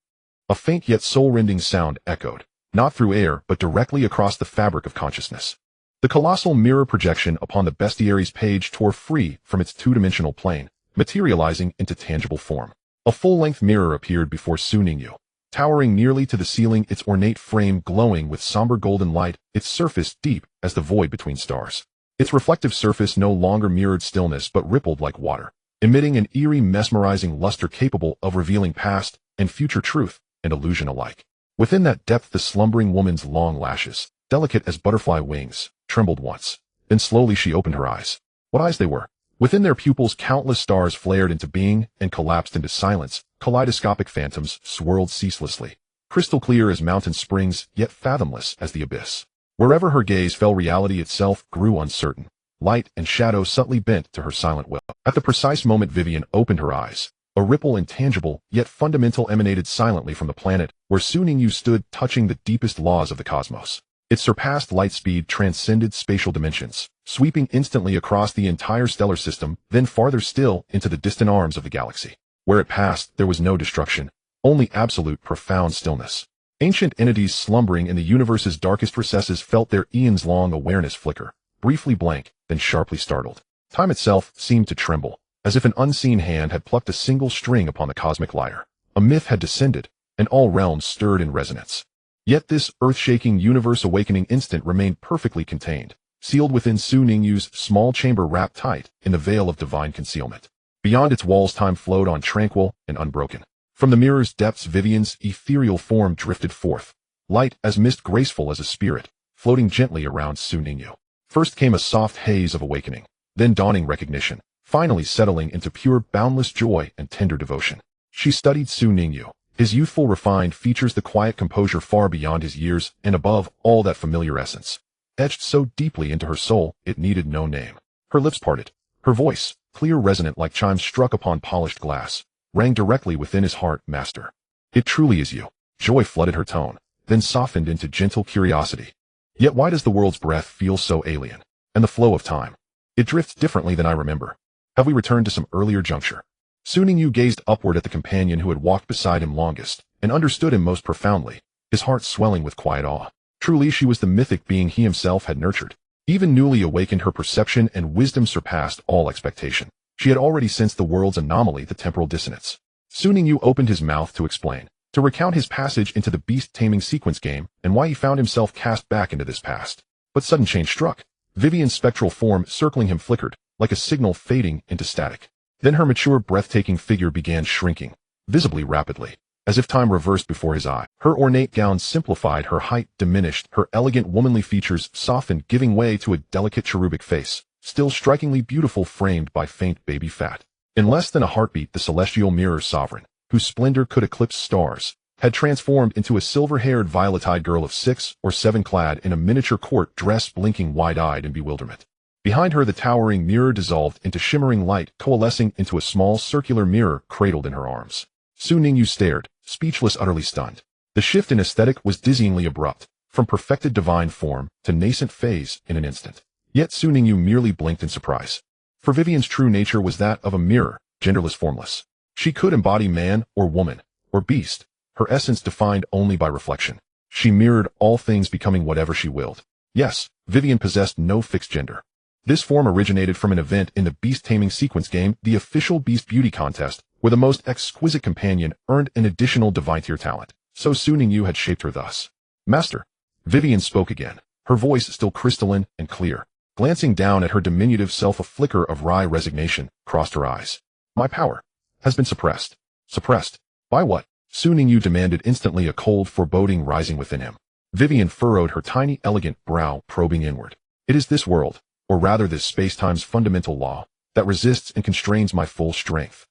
A: a faint yet soul-rending sound echoed, not through air but directly across the fabric of consciousness. The colossal mirror projection upon the bestiary's page tore free from its two-dimensional plane, materializing into tangible form. A full-length mirror appeared before Su Ningyu, towering nearly to the ceiling, its ornate frame glowing with somber golden light, its surface deep as the void between stars. Its reflective surface no longer mirrored stillness but rippled like water, emitting an eerie, mesmerizing luster capable of revealing past and future truth and illusion alike. Within that depth, the slumbering woman's long lashes, delicate as butterfly wings, trembled once. Then slowly she opened her eyes. What eyes they were! Within their pupils, countless stars flared into being and collapsed into silence. Kaleidoscopic phantoms swirled ceaselessly, crystal clear as mountain springs, yet fathomless as the abyss. Wherever her gaze fell, reality itself grew uncertain. Light and shadow subtly bent to her silent will. At the precise moment Vivian opened her eyes, a ripple, intangible yet fundamental, emanated silently from the planet where Su Ningyu stood, touching the deepest laws of the cosmos. Its surpassed light speed transcended spatial dimensions, sweeping instantly across the entire stellar system, then farther still into the distant arms of the galaxy. Where it passed, there was no destruction, only absolute profound stillness. Ancient entities slumbering in the universe's darkest recesses felt their eons-long awareness flicker, briefly blank, then sharply startled. Time itself seemed to tremble, as if an unseen hand had plucked a single string upon the cosmic lyre. A myth had descended, and all realms stirred in resonance. Yet this earth-shaking universe-awakening instant remained perfectly contained, sealed within Su Ningyu's small chamber wrapped tight in the veil of divine concealment. Beyond its walls time flowed on tranquil and unbroken. From the mirror's depths Vivian's ethereal form drifted forth, light as mist, graceful as a spirit, floating gently around Su Ningyu. First came a soft haze of awakening, then dawning recognition, finally settling into pure boundless joy and tender devotion. She studied Su Ningyu, his youthful refined features, the quiet composure far beyond his years, and above all that familiar essence, etched so deeply into her soul it needed no name. Her lips parted, her voice, clear resonant like chimes struck upon polished glass, rang directly within his heart. Master, it truly is you. Joy flooded her tone, then softened into gentle curiosity. Yet why does the world's breath feel so alien, and the flow of time? It drifts differently than I remember. Have we returned to some earlier juncture? Su Ningyu gazed upward at the companion who had walked beside him longest, and understood him most profoundly, his heart swelling with quiet awe. Truly she was the mythic being he himself had nurtured. Even newly awakened, her perception and wisdom surpassed all expectation. She had already sensed the world's anomaly, the temporal dissonance. Su Ningyu opened his mouth to explain, to recount his passage into the Beast Taming Sequence game, and why he found himself cast back into this past. But sudden change struck. Vivian's spectral form circling him flickered, like a signal fading into static. Then her mature, breathtaking figure began shrinking, visibly rapidly, as if time reversed before his eye. Her ornate gown simplified, her height diminished, her elegant womanly features softened, giving way to a delicate cherubic face, still strikingly beautiful, framed by faint baby fat. In less than a heartbeat, the celestial mirror sovereign, whose splendor could eclipse stars, had transformed into a silver-haired, violet-eyed girl of 6 or 7 clad in a miniature court dress, blinking wide-eyed in bewilderment. Behind her, the towering mirror dissolved into shimmering light, coalescing into a small circular mirror cradled in her arms. Su Ningyu stared, speechless, utterly stunned. The shift in aesthetic was dizzyingly abrupt, from perfected divine form to nascent phase in an instant. Yet Su Ningyu merely blinked in surprise. For Vivian's true nature was that of a mirror, genderless, formless. She could embody man or woman, or beast, her essence defined only by reflection. She mirrored all things, becoming whatever she willed. Yes, Vivian possessed no fixed gender. This form originated from an event in the Beast Taming Sequence game, the official Beast Beauty Contest, where the most exquisite companion earned an additional divine tier talent. So Su Ningyu had shaped her thus. Master. Vivian spoke again, her voice still crystalline and clear. Glancing down at her diminutive self, a flicker of wry resignation crossed her eyes. My power has been suppressed. Suppressed? By what? Su Ningyu demanded instantly, a cold foreboding rising within him. Vivian furrowed her tiny, elegant brow, probing inward. It is this world, or rather this space-time's fundamental law, that resists and constrains my full strength.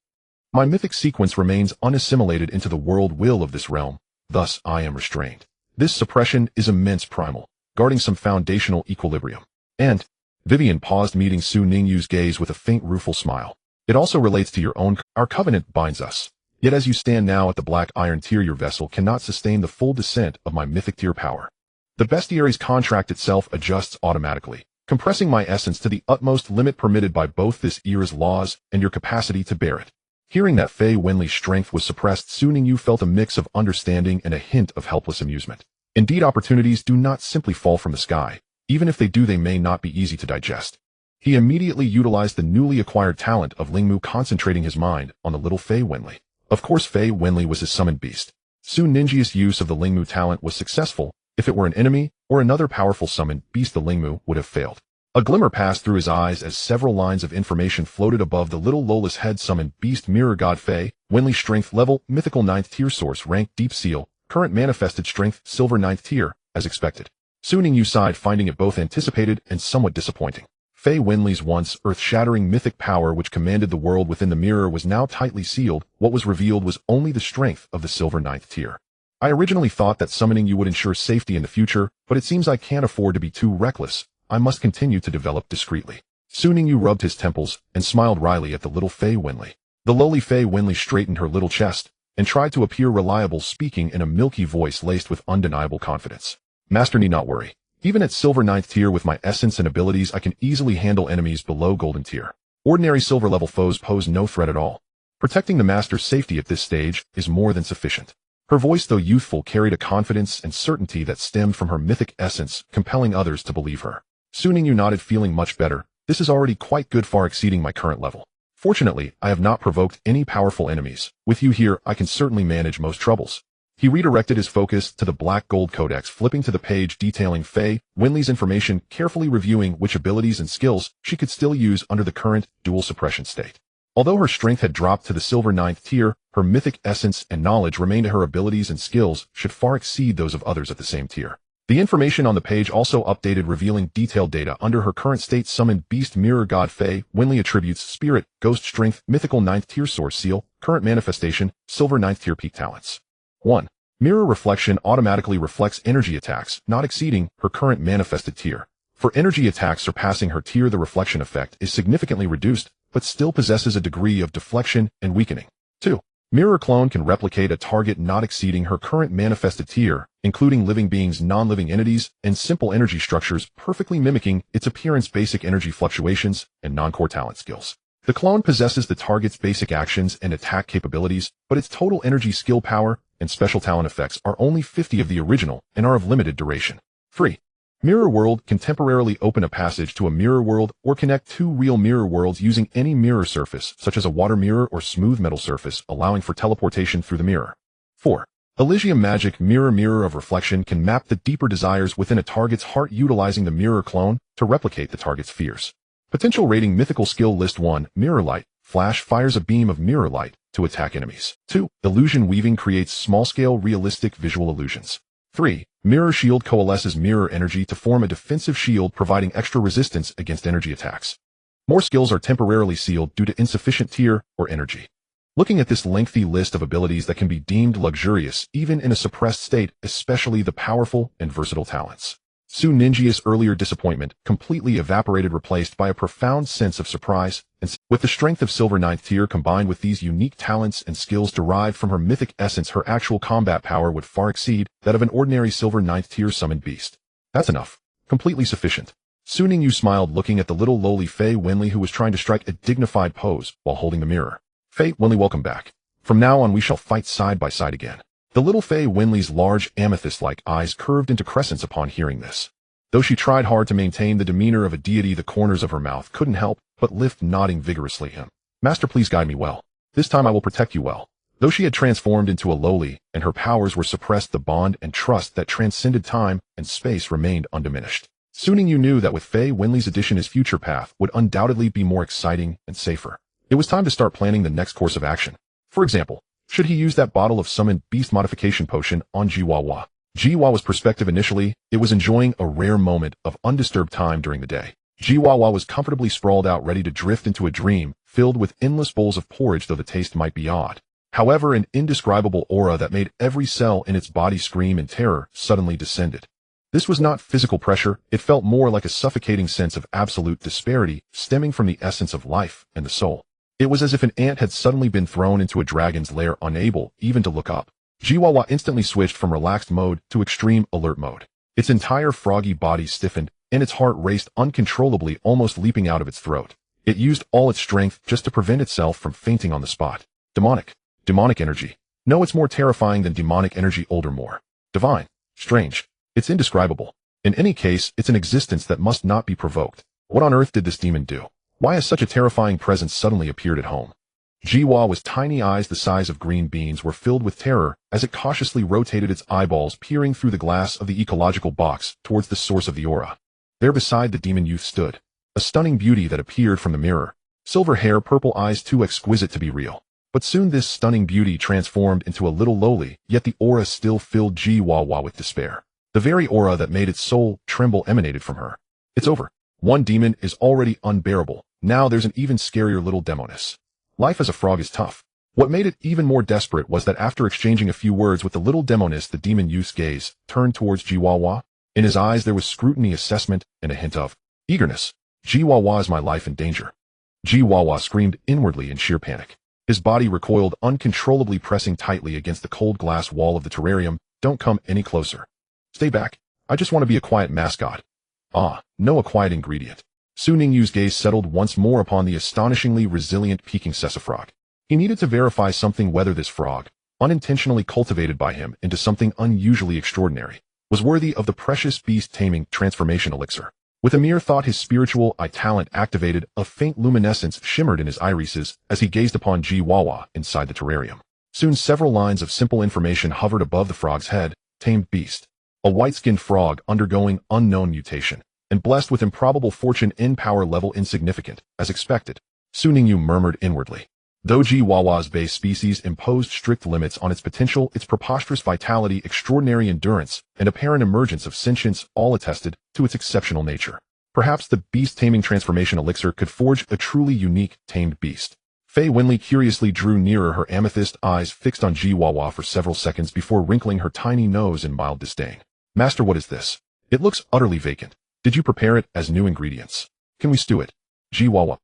A: My mythic sequence remains unassimilated into the world will of this realm, thus I am restrained. This suppression is immense, primal, guarding some foundational equilibrium. And, Vivian paused, meeting Su Ningyu's gaze with a faint, rueful smile. It also relates to your own. Our covenant binds us. Yet as you stand now at the black iron tier, your vessel cannot sustain the full descent of my mythic tier power. The bestiary's contract itself adjusts automatically, compressing my essence to the utmost limit permitted by both this era's laws and your capacity to bear it. Hearing that Fei Wenli's strength was suppressed, Su Ningyu felt a mix of understanding and a hint of helpless amusement. Indeed, opportunities do not simply fall from the sky. Even if they do, they may not be easy to digest. He immediately utilized the newly acquired talent of Lingmu, concentrating his mind on the little Fei Wenli. Of course, Fei Wenli was his summoned beast. Su Ningyu's use of the Lingmu talent was successful. If it were an enemy or another powerful summoned beast, the Lingmu would have failed. A glimmer passed through his eyes as several lines of information floated above the little Lola's head. Summoned beast, mirror god Fei Wenli, strength level, mythical 9th tier, source rank, deep seal, current manifested strength, silver 9th tier, as expected. Su Ningyu sighed, finding it both anticipated and somewhat disappointing. Fei Wenli's once earth-shattering mythic power, which commanded the world within the mirror, was now tightly sealed. What was revealed was only the strength of the silver 9th tier. I originally thought that summoning you would ensure safety in the future, but it seems I can't afford to be too reckless. I must continue to develop discreetly. Su Ningyu rubbed his temples and smiled wryly at the little Fei Wenli. The lowly Fei Wenli straightened her little chest and tried to appear reliable, speaking in a milky voice laced with undeniable confidence. Master need not worry. Even at silver 9th tier with my essence and abilities, I can easily handle enemies below golden tier. Ordinary silver level foes pose no threat at all. Protecting the master's safety at this stage is more than sufficient. Her voice, though youthful, carried a confidence and certainty that stemmed from her mythic essence, compelling others to believe her. Soon Ningyu nodded, feeling much better. This is already quite good, far exceeding my current level. Fortunately, I have not provoked any powerful enemies. With you here, I can certainly manage most troubles. He redirected his focus to the Dark Gold Codex, flipping to the page detailing Faye Winley's information, carefully reviewing which abilities and skills she could still use under the current dual suppression state. Although her strength had dropped to the silver 9th tier, her mythic essence and knowledge remained. Her abilities and skills should far exceed those of others at the same tier. The information on the page also updated, revealing detailed data under her current state: summoned beast mirror god Faye Winley, attributes spirit, ghost strength, mythical 9th tier source seal, current manifestation, silver 9th tier peak talents. 1. Mirror reflection automatically reflects energy attacks, not exceeding her current manifested tier. For energy attacks surpassing her tier, the reflection effect is significantly reduced, but still possesses a degree of deflection and weakening. 2. Mirror clone can replicate a target not exceeding her current manifested tier, including living beings, non-living entities, and simple energy structures, perfectly mimicking its appearance, basic energy fluctuations, and non-core talent skills. The clone possesses the target's basic actions and attack capabilities, but its total energy, skill, power, and special talent effects are only 50 of the original and are of limited duration. 3. Mirror world can temporarily open a passage to a mirror world or connect two real mirror worlds using any mirror surface, such as a water mirror or smooth metal surface, allowing for teleportation through the mirror. 4. Elysium magic mirror of reflection can map the deeper desires within a target's heart, utilizing the mirror clone to replicate the target's fears. Potential rating: mythical skill list 1, mirror light, flash fires a beam of mirror light to attack enemies. 2. Illusion weaving creates small-scale realistic visual illusions. 3. Mirror shield coalesces mirror energy to form a defensive shield, providing extra resistance against energy attacks. More skills are temporarily sealed due to insufficient tier or energy. Looking at this lengthy list of abilities that can be deemed luxurious even in a suppressed state, especially the powerful and versatile talents. Su Ninjia's earlier disappointment completely evaporated, replaced by a profound sense of surprise, and with the strength of silver 9th tier combined with these unique talents and skills derived from her mythic essence, her actual combat power would far exceed that of an ordinary silver 9th tier summoned beast. That's enough. Completely sufficient. Su Ningyu smiled, looking at the little lowly Faye Winley, who was trying to strike a dignified pose while holding the mirror. Faye Winley, welcome back. From now on we shall fight side by side again. The little Faye Winley's large amethyst-like eyes curved into crescents upon hearing this. Though she tried hard to maintain the demeanor of a deity, the corners of her mouth couldn't help but lift, nodding vigorously. Master, please guide me well. This time I will protect you well. Though she had transformed into a lowly, and her powers were suppressed, the bond and trust that transcended time and space remained undiminished. Su Ningyu knew that with Faye Winley's addition, his future path would undoubtedly be more exciting and safer. It was time to start planning the next course of action. For example, should he use that bottle of summoned beast modification potion on Jiwawa? Jiwawa's perspective: initially, it was enjoying a rare moment of undisturbed time during the day. Jiwawa was comfortably sprawled out, ready to drift into a dream, filled with endless bowls of porridge, though the taste might be odd. However, an indescribable aura that made every cell in its body scream in terror suddenly descended. This was not physical pressure, it felt more like a suffocating sense of absolute disparity stemming from the essence of life and the soul. It was as if an ant had suddenly been thrown into a dragon's lair, unable even to look up. Jiwawa instantly switched from relaxed mode to extreme alert mode. Its entire froggy body stiffened, and its heart raced uncontrollably, almost leaping out of its throat. It used all its strength just to prevent itself from fainting on the spot. Demonic energy. No, it's more terrifying than demonic energy, older, more divine, strange. It's indescribable. In any case, it's an existence that must not be provoked. What on earth did this demon do? Why has such a terrifying presence suddenly appeared at home? Jiwawa's tiny eyes, the size of green beans, were filled with terror as it cautiously rotated its eyeballs, peering through the glass of the ecological box towards the source of the aura. There beside the demon youth stood a stunning beauty that appeared from the mirror. Silver hair, purple eyes, too exquisite to be real. But soon this stunning beauty transformed into a little lowly, yet the aura still filled Jiwawa with despair. The very aura that made its soul tremble emanated from her. It's over. One demon is already unbearable. Now there's an even scarier little demoness. Life as a frog is tough. What made it even more desperate was that after exchanging a few words with the little demoness, the demon youth's gaze turned towards Jiwawa. In his eyes there was scrutiny, assessment, and a hint of eagerness. Jiwawa, is my life in danger? Jiwawa screamed inwardly in sheer panic. His body recoiled uncontrollably, pressing tightly against the cold glass wall of the terrarium. Don't come any closer. Stay back. I just want to be a quiet mascot. Ah, no, a quiet ingredient. Su Ningyu's gaze settled once more upon the astonishingly resilient Peking sessafrog. He needed to verify something, whether this frog, unintentionally cultivated by him into something unusually extraordinary, was worthy of the precious beast taming transformation elixir. With a mere thought, his spiritual eye talent activated, a faint luminescence shimmered in his irises as he gazed upon Ji-Wawa inside the terrarium. Soon several lines of simple information hovered above the frog's head. Tamed beast. A white-skinned frog undergoing unknown mutation, and blessed with improbable fortune in power level insignificant, as expected. Su Ningyu murmured inwardly. Though Ji-Wawa's base species imposed strict limits on its potential, its preposterous vitality, extraordinary endurance, and apparent emergence of sentience all attested to its exceptional nature. Perhaps the beast-taming transformation elixir could forge a truly unique, tamed beast. Fei Winley curiously drew nearer, her amethyst eyes fixed on Ji-Wawa for several seconds before wrinkling her tiny nose in mild disdain. Master, what is this? It looks utterly vacant. Did you prepare it as new ingredients? Can we stew it? Ji-Wawa.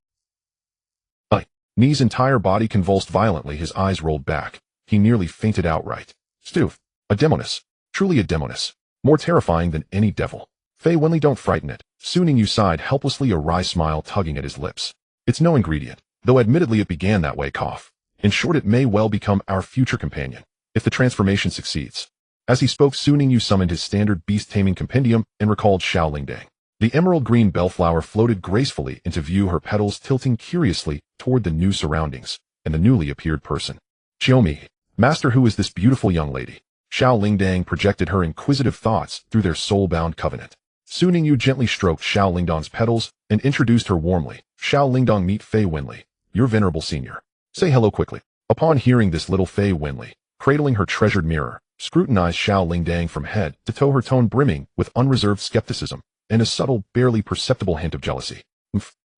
A: Ni's entire body convulsed violently, his eyes rolled back. He nearly fainted outright. Stew. A demoness. Truly a demoness. More terrifying than any devil. Fei Winley, don't frighten it. Su Ningyu sighed helplessly, a wry smile tugging at his lips. It's no ingredient, though admittedly it began that way. Cough. In short, it may well become our future companion, if the transformation succeeds. As he spoke, Su Ningyu summoned his standard beast-taming compendium and recalled Xiao Lingdang. The emerald green bellflower floated gracefully into view, her petals tilting curiously toward the new surroundings and the newly appeared person. Xiaomi, master, who is this beautiful young lady? Xiao Lingdang projected her inquisitive thoughts through their soul-bound covenant. Su Ningyu gently stroked Xiao Lingdang's petals and introduced her warmly. Xiao Lingdang, meet Fei Winley, your venerable senior. Say hello quickly. Upon hearing this, little Fei Winley, cradling her treasured mirror, scrutinized Xiao Lingdang from head to toe, her tone brimming with unreserved skepticism and a subtle, barely perceptible hint of jealousy.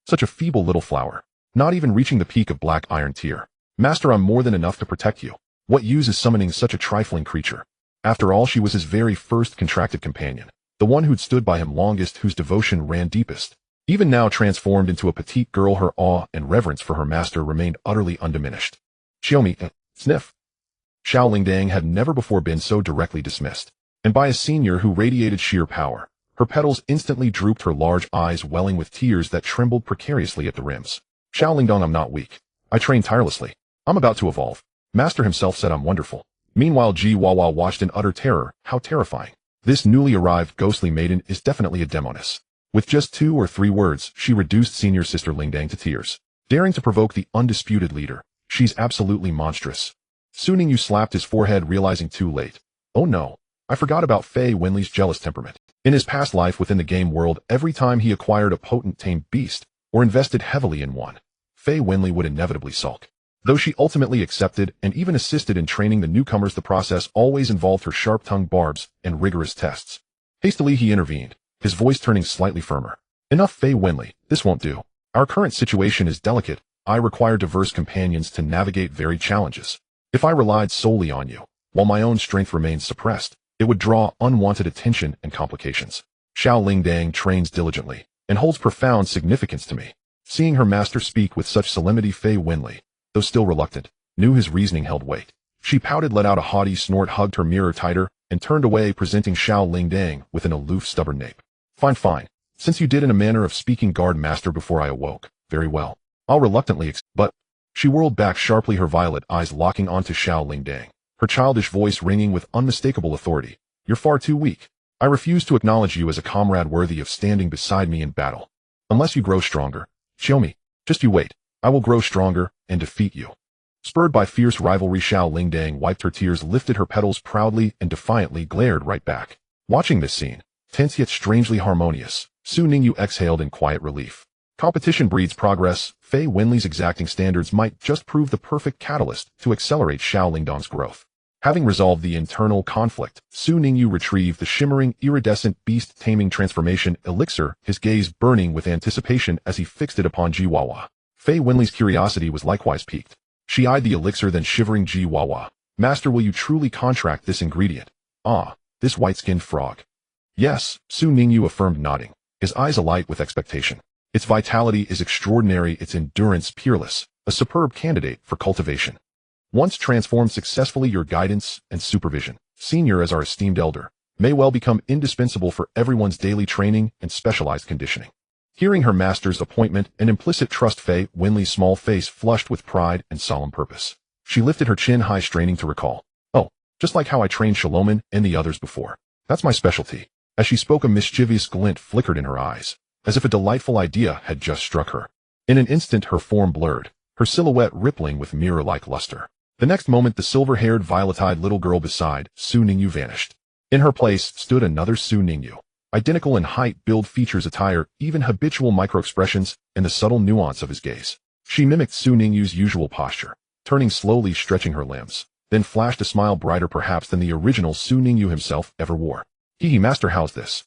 A: Such a feeble little flower, not even reaching the peak of black iron tier. Master, I'm more than enough to protect you. What use is summoning such a trifling creature? After all, she was his very first contracted companion, the one who'd stood by him longest, whose devotion ran deepest. Even now, transformed into a petite girl, her awe and reverence for her master remained utterly undiminished. Xiaomi, sniff. Xiao Lingdang had never before been so directly dismissed, and by a senior who radiated sheer power. Her petals instantly drooped, her large eyes welling with tears that trembled precariously at the rims. Xiao Lingdang, I'm not weak. I train tirelessly. I'm about to evolve. Master himself said I'm wonderful. Meanwhile, Ji-Wawa watched in utter terror. How terrifying. This newly arrived ghostly maiden is definitely a demoness. With just 2 or 3 words, she reduced senior sister Lingdang to tears, daring to provoke the undisputed leader. She's absolutely monstrous. Su Ningyu slapped his forehead, realizing too late. Oh no, I forgot about Fei Winley's jealous temperament. In his past life within the game world, every time he acquired a potent tamed beast, or invested heavily in one, Fei Winley would inevitably sulk. Though she ultimately accepted and even assisted in training the newcomers, the process always involved her sharp-tongued barbs and rigorous tests. Hastily he intervened, his voice turning slightly firmer. Enough, Fei Winley, this won't do. Our current situation is delicate. I require diverse companions to navigate varied challenges. If I relied solely on you, while my own strength remains suppressed, it would draw unwanted attention and complications. Xiao Lingdang trains diligently and holds profound significance to me. Seeing her master speak with such solemnity, Fei Winley, though still reluctant, knew his reasoning held weight. She pouted, let out a haughty snort, hugged her mirror tighter, and turned away, presenting Xiao Lingdang with an aloof, stubborn nape. Fine. Since you did in a manner of speaking, guard master, before I awoke. Very well. I'll reluctantly but... She whirled back sharply, her violet eyes locking onto Xiao Lingdang, her childish voice ringing with unmistakable authority. You're far too weak. I refuse to acknowledge you as a comrade worthy of standing beside me in battle. Unless you grow stronger. Xiaomi, just you wait. I will grow stronger and defeat you. Spurred by fierce rivalry, Xiao Lingdang wiped her tears, lifted her petals proudly, and defiantly glared right back. Watching this scene, tense yet strangely harmonious, Su Ningyu exhaled in quiet relief. Competition breeds progress. Fei Winley's exacting standards might just prove the perfect catalyst to accelerate Xiao Lingdang's growth. Having resolved the internal conflict, Su Ningyu retrieved the shimmering, iridescent beast-taming transformation elixir, his gaze burning with anticipation as he fixed it upon Ji-Wawa. Fei Winley's curiosity was likewise piqued. She eyed the elixir, then shivering, Ji-Wawa, Master, will you truly contract this ingredient? Ah, this white-skinned frog. Yes, Su Ningyu affirmed, nodding, his eyes alight with expectation. Its vitality is extraordinary, its endurance peerless, a superb candidate for cultivation. Once transformed successfully, your guidance and supervision, senior as our esteemed elder, may well become indispensable for everyone's daily training and specialized conditioning. Hearing her master's appointment and implicit trust, Fei Winley's small face flushed with pride and solemn purpose. She lifted her chin high, straining to recall. Oh, just like how I trained Shalomin and the others before. That's my specialty. As she spoke, a mischievous glint flickered in her eyes, as if a delightful idea had just struck her. In an instant her form blurred, her silhouette rippling with mirror-like luster. The next moment the silver-haired, violet-eyed little girl beside Su Ningyu vanished. In her place stood another Su Ningyu, identical in height, build, features, attire, even habitual micro-expressions, and the subtle nuance of his gaze. She mimicked Su Ningyu's usual posture, turning slowly, stretching her limbs, then flashed a smile brighter perhaps than the original Su Ningyu himself ever wore. Master, how's this?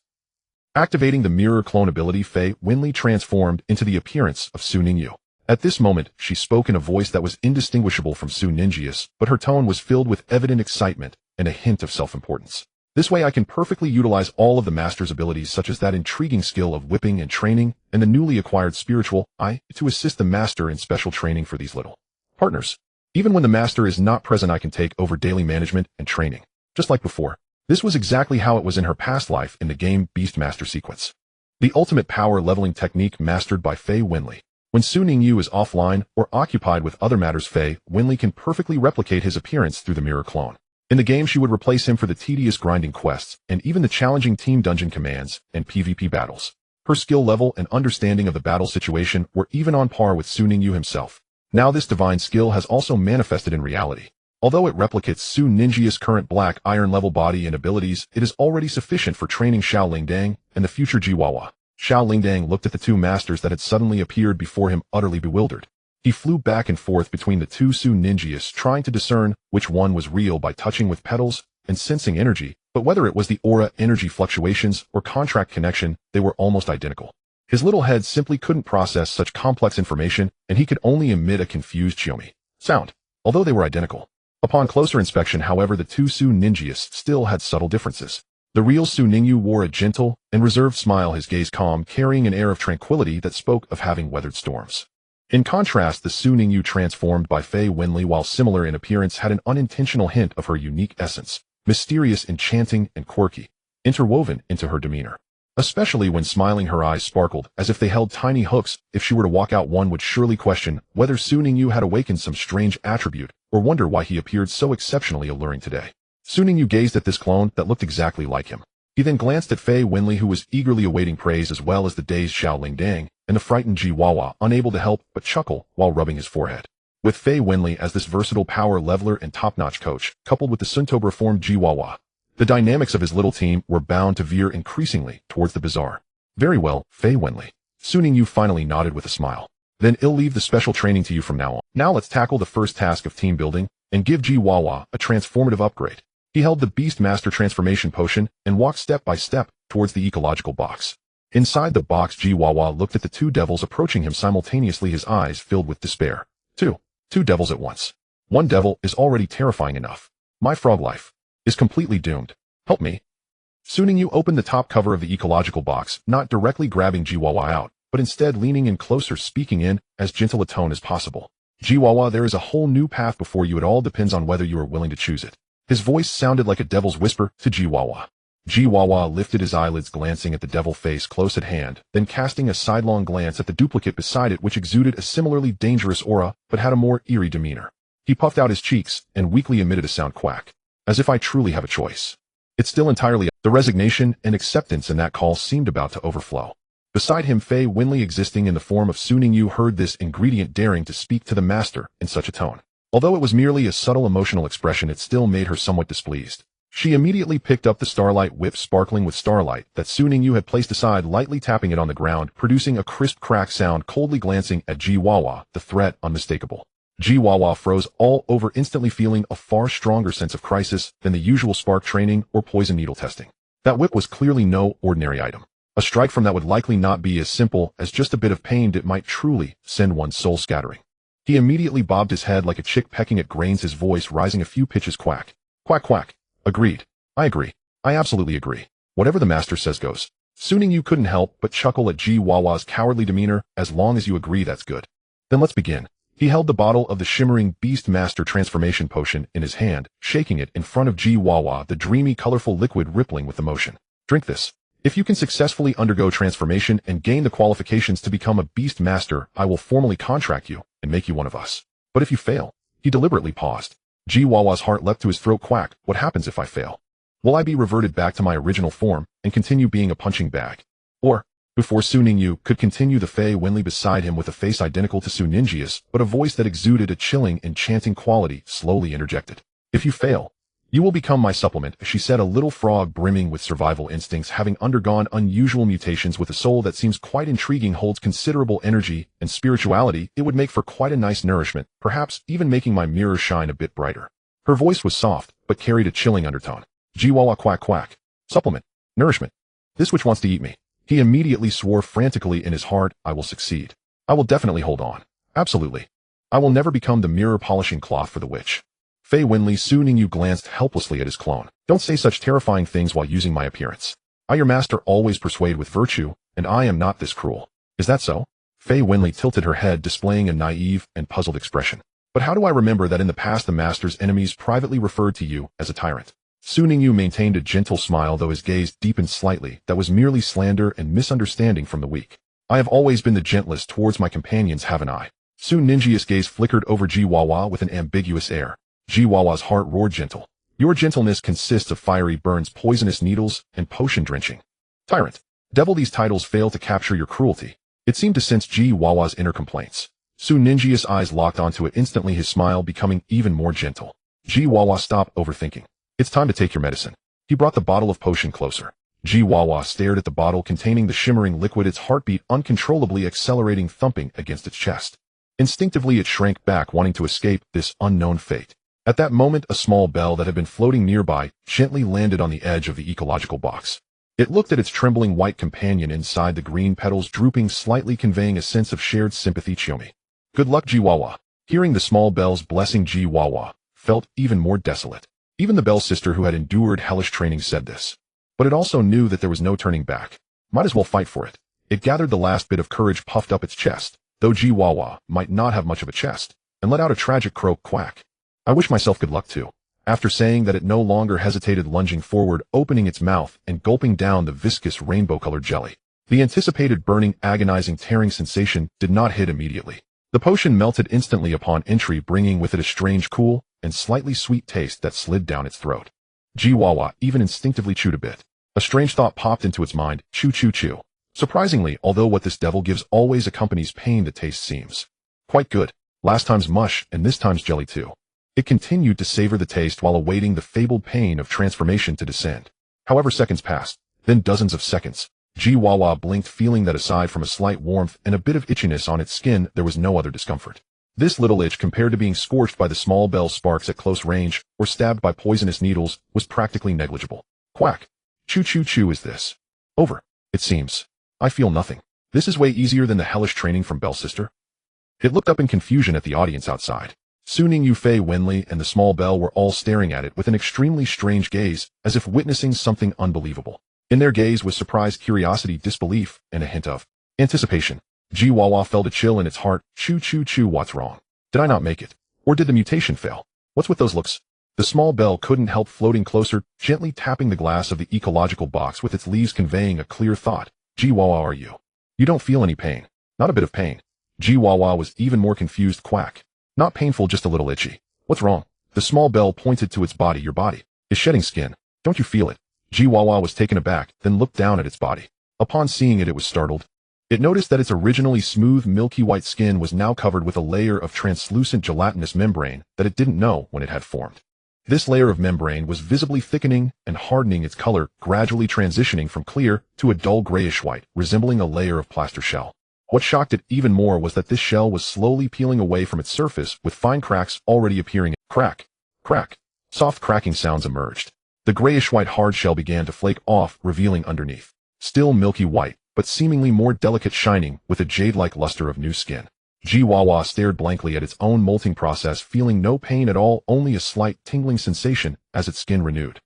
A: Activating the mirror clone ability, Fei Winley transformed into the appearance of Su Ningyu. At this moment, she spoke in a voice that was indistinguishable from Su Ninjia's, but her tone was filled with evident excitement and a hint of self-importance. This way I can perfectly utilize all of the master's abilities, such as that intriguing skill of whipping and training, and the newly acquired spiritual eye, to assist the master in special training for these little partners. Even when the master is not present, I can take over daily management and training, just like before. This was exactly how it was in her past life in the game Beast Tamer Sequence. The ultimate power leveling technique mastered by Fei Winley. When Su Ningyu is offline or occupied with other matters, Fei Winley can perfectly replicate his appearance through the mirror clone. In the game she would replace him for the tedious grinding quests and even the challenging team dungeon commands and PvP battles. Her skill level and understanding of the battle situation were even on par with Su Ningyu himself. Now this divine skill has also manifested in reality. Although it replicates Su Ninjia's current black iron level body and abilities, it is already sufficient for training Xiao Lingdang and the future Jiwawa. Xiao Lingdang looked at the two masters that had suddenly appeared before him, utterly bewildered. He flew back and forth between the two Su Ninjias, trying to discern which one was real by touching with petals and sensing energy, but whether it was the aura, energy fluctuations, or contract connection, they were almost identical. His little head simply couldn't process such complex information, and he could only emit a confused chiomi sound, although they were identical. Upon closer inspection, however, the two Su Ninjias still had subtle differences. The real Su Ningyu wore a gentle and reserved smile, his gaze calm, carrying an air of tranquility that spoke of having weathered storms. In contrast, the Su Ningyu transformed by Fei Winley, while similar in appearance, had an unintentional hint of her unique essence, mysterious, enchanting, and quirky, interwoven into her demeanor. Especially when smiling, her eyes sparkled as if they held tiny hooks. If she were to walk out, one would surely question whether Su Ningyu had awakened some strange attribute, or wonder why he appeared so exceptionally alluring today. Su Ningyu gazed at this clone that looked exactly like him. He then glanced at Fei Winley, who was eagerly awaiting praise, as well as the dazed Xiao Lingdang and the frightened Jiwawa, unable to help but chuckle while rubbing his forehead. With Fei Winley as this versatile power leveler and top-notch coach, coupled with the Suntober-formed Jiwawa, the dynamics of his little team were bound to veer increasingly towards the bizarre. Very well, Fei Winley. Su Ningyu finally nodded with a smile. Then I'll leave the special training to you from now on. Now let's tackle the first task of team building and give Jiwawa a transformative upgrade. He held the Beast Master transformation potion and walked step by step towards the ecological box. Inside the box, Jiwawa looked at the two devils approaching him simultaneously, his eyes filled with despair. Two devils at once. One devil is already terrifying enough. My frog life is completely doomed. Help me. Su Ningyu opened the top cover of the ecological box, not directly grabbing Jiwawa out, but instead leaning in closer, speaking in as gentle a tone as possible. Jiwawa, there is a whole new path before you. It all depends on whether you are willing to choose it. His voice sounded like a devil's whisper to Jiwawa. Jiwawa lifted his eyelids, glancing at the devil face close at hand, then casting a sidelong glance at the duplicate beside it, which exuded a similarly dangerous aura, but had a more eerie demeanor. He puffed out his cheeks and weakly emitted a sound quack. As if I truly have a choice. It's still entirely. The resignation and acceptance in that call seemed about to overflow. Beside him, Fei Winley, existing in the form of Su Ningyu, heard this ingredient, daring to speak to the master in such a tone. Although it was merely a subtle emotional expression, it still made her somewhat displeased. She immediately picked up the starlight whip, sparkling with starlight, that Su Ningyu had placed aside, lightly tapping it on the ground, producing a crisp crack sound. Coldly glancing at Jiwawa, the threat unmistakable. Jiwawa froze all over, instantly feeling a far stronger sense of crisis than the usual spark training or poison needle testing. That whip was clearly no ordinary item. A strike from that would likely not be as simple as just a bit of pain. It might truly send one's soul scattering. He immediately bobbed his head like a chick pecking at grains, his voice rising a few pitches. Quack. Quack quack. Agreed. I agree. I absolutely agree. Whatever the master says goes. Su Ningyu couldn't help but chuckle at Jiwawa's cowardly demeanor. As long as you agree, that's good. Then let's begin. He held the bottle of the shimmering Beast Master transformation potion in his hand, shaking it in front of Ji Wawa, the dreamy, colorful liquid rippling with emotion. Drink this. If you can successfully undergo transformation and gain the qualifications to become a Beast Master, I will formally contract you and make you one of us. But if you fail, he deliberately paused. Ji Wawa's heart leapt to his throat. Quack, what happens if I fail? Will I be reverted back to my original form and continue being a punching bag? Or, before Su Ningyu could continue, the Fei Wenli beside him with a face identical to Su Ninjia's, but a voice that exuded a chilling, enchanting quality, slowly interjected. If you fail, you will become my supplement, she said, a little frog brimming with survival instincts, having undergone unusual mutations with a soul that seems quite intriguing, holds considerable energy and spirituality. It would make for quite a nice nourishment, perhaps even making my mirror shine a bit brighter. Her voice was soft, but carried a chilling undertone. Ji Wawa, quack quack. Supplement. Nourishment. This witch wants to eat me. He immediately swore frantically in his heart, I will succeed. I will definitely hold on. Absolutely. I will never become the mirror polishing cloth for the witch. Fei Wenli. Su Ningyu glanced helplessly at his clone. Don't say such terrifying things while using my appearance. I, your master, always persuade with virtue, and I am not this cruel. Is that so? Fei Wenli tilted her head, displaying a naive and puzzled expression. But how do I remember that in the past the master's enemies privately referred to you as a tyrant? Su Ningyu maintained a gentle smile, though his gaze deepened slightly. That was merely slander and misunderstanding from the weak. I have always been the gentlest towards my companions, haven't I? Su Ninjia's gaze flickered over Ji Wawa with an ambiguous air. Ji Wawa's heart roared. Gentle. Your gentleness consists of fiery burns, poisonous needles, and potion drenching. Tyrant. Devil, these titles fail to capture your cruelty. It seemed to sense Ji Wawa's inner complaints. Su Ninjia's eyes locked onto it instantly, his smile becoming even more gentle. Ji Wawa, stop overthinking. It's time to take your medicine. He brought the bottle of potion closer. Ji Wawa stared at the bottle containing the shimmering liquid, its heartbeat uncontrollably accelerating, thumping against its chest. Instinctively it shrank back, wanting to escape this unknown fate. At that moment, a small bell that had been floating nearby gently landed on the edge of the ecological box. It looked at its trembling white companion inside, the green petals drooping slightly, conveying a sense of shared sympathy. Chiomi. Good luck, Ji Wawa. Hearing the small bell's blessing, Ji Wawa felt even more desolate. Even the bell sister, who had endured hellish training, said this. But it also knew that there was no turning back. Might as well fight for it. It gathered the last bit of courage, puffed up its chest, though Ji Wawa might not have much of a chest, and let out a tragic croak. Quack. I wish myself good luck too. After saying that, it no longer hesitated, lunging forward, opening its mouth and gulping down the viscous rainbow-colored jelly. The anticipated burning, agonizing, tearing sensation did not hit immediately. The potion melted instantly upon entry, bringing with it a strange, cool, and slightly sweet taste that slid down its throat. Ji Wawa even instinctively chewed a bit. A strange thought popped into its mind. Chew, chew, chew. Surprisingly, although what this devil gives always accompanies pain, the taste seems quite good. Last time's mush, and this time's jelly too. It continued to savor the taste while awaiting the fabled pain of transformation to descend. However, seconds passed, then dozens of seconds. Ji Wawa blinked, feeling that aside from a slight warmth and a bit of itchiness on its skin, there was no other discomfort. This little itch, compared to being scorched by the small bell sparks at close range or stabbed by poisonous needles, was practically negligible. Quack. Chew, chew, chew. Is this over? It seems. I feel nothing. This is way easier than the hellish training from Bell Sister. It looked up in confusion at the audience outside. Su Ningyu, Fei Wenli, and the small bell were all staring at it with an extremely strange gaze, as if witnessing something unbelievable. In their gaze was surprise, curiosity, disbelief, and a hint of anticipation. Ji Wawa felt a chill in its heart. Chew, chew, chew. What's wrong? Did I not make it? Or did the mutation fail? What's with those looks? The small bell couldn't help floating closer, gently tapping the glass of the ecological box with its leaves, conveying a clear thought. Ji Wawa, are you? You don't feel any pain. Not a bit of pain. Ji Wawa was even more confused. Quack. Not painful, just a little itchy. What's wrong? The small bell pointed to its body. Your body is shedding skin. Don't you feel it? Ji Wawa was taken aback, then looked down at its body. Upon seeing it, it was startled. It noticed that its originally smooth, milky white skin was now covered with a layer of translucent gelatinous membrane that it didn't know when it had formed. This layer of membrane was visibly thickening and hardening, its color gradually transitioning from clear to a dull grayish white, resembling a layer of plaster shell. What shocked it even more was that this shell was slowly peeling away from its surface, with fine cracks already appearing. Crack, crack. Soft cracking sounds emerged. The grayish-white hard shell began to flake off, revealing underneath, still milky white, but seemingly more delicate shining, with a jade-like luster of new skin. Ji Wawa stared blankly at its own molting process, feeling no pain at all, only a slight tingling sensation as its skin renewed.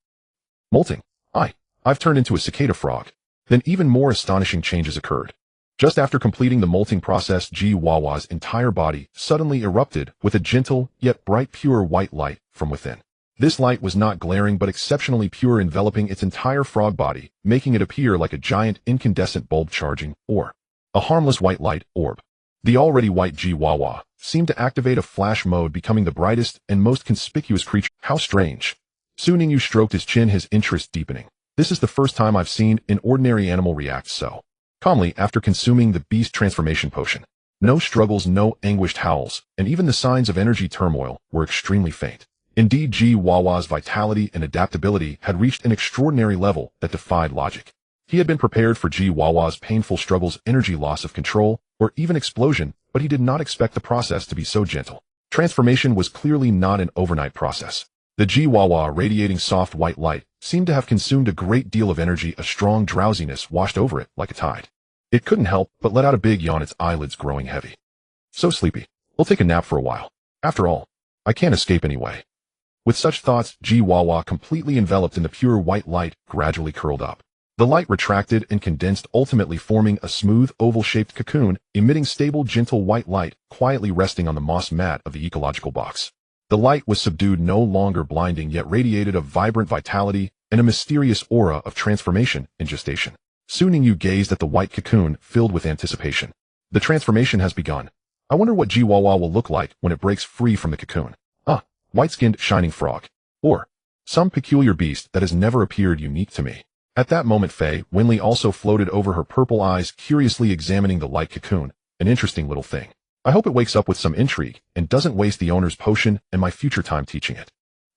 A: Molting? I've turned into a cicada frog. Then even more astonishing changes occurred. Just after completing the molting process, Ji-Wawa's entire body suddenly erupted with a gentle, yet bright pure white light from within. This light was not glaring but exceptionally pure, enveloping its entire frog body, making it appear like a giant incandescent bulb charging, or a harmless white light orb. The already white Ji-Wawa seemed to activate a flash mode, becoming the brightest and most conspicuous creature. How strange. Ningyu stroked his chin, his interest deepening. This is the first time I've seen an ordinary animal react so calmly after consuming the beast transformation potion. No struggles, no anguished howls, and even the signs of energy turmoil were extremely faint. Indeed, Ji-Wawa's vitality and adaptability had reached an extraordinary level that defied logic. He had been prepared for Ji-Wawa's painful struggles, energy loss of control, or even explosion, but he did not expect the process to be so gentle. Transformation was clearly not an overnight process. The Ji-Wawa, radiating soft white light, seemed to have consumed a great deal of energy. A strong drowsiness washed over it like a tide. It couldn't help but let out a big yawn, its eyelids growing heavy. So sleepy. We'll take a nap for a while. After all, I can't escape anyway. With such thoughts, Ji-Wawa, completely enveloped in the pure white light, gradually curled up. The light retracted and condensed, ultimately forming a smooth, oval-shaped cocoon, emitting stable, gentle white light, quietly resting on the moss mat of the ecological box. The light was subdued, no longer blinding, yet radiated a vibrant vitality and a mysterious aura of transformation and gestation. Ningyu gazed at the white cocoon, filled with anticipation. The transformation has begun. I wonder what Ji-Wawa will look like when it breaks free from the cocoon. White-skinned, shining frog. Or some peculiar beast that has never appeared unique to me. At that moment, Fei Wenli also floated over, her purple eyes curiously examining the light cocoon. An interesting little thing. I hope it wakes up with some intrigue and doesn't waste the owner's potion and my future time teaching it.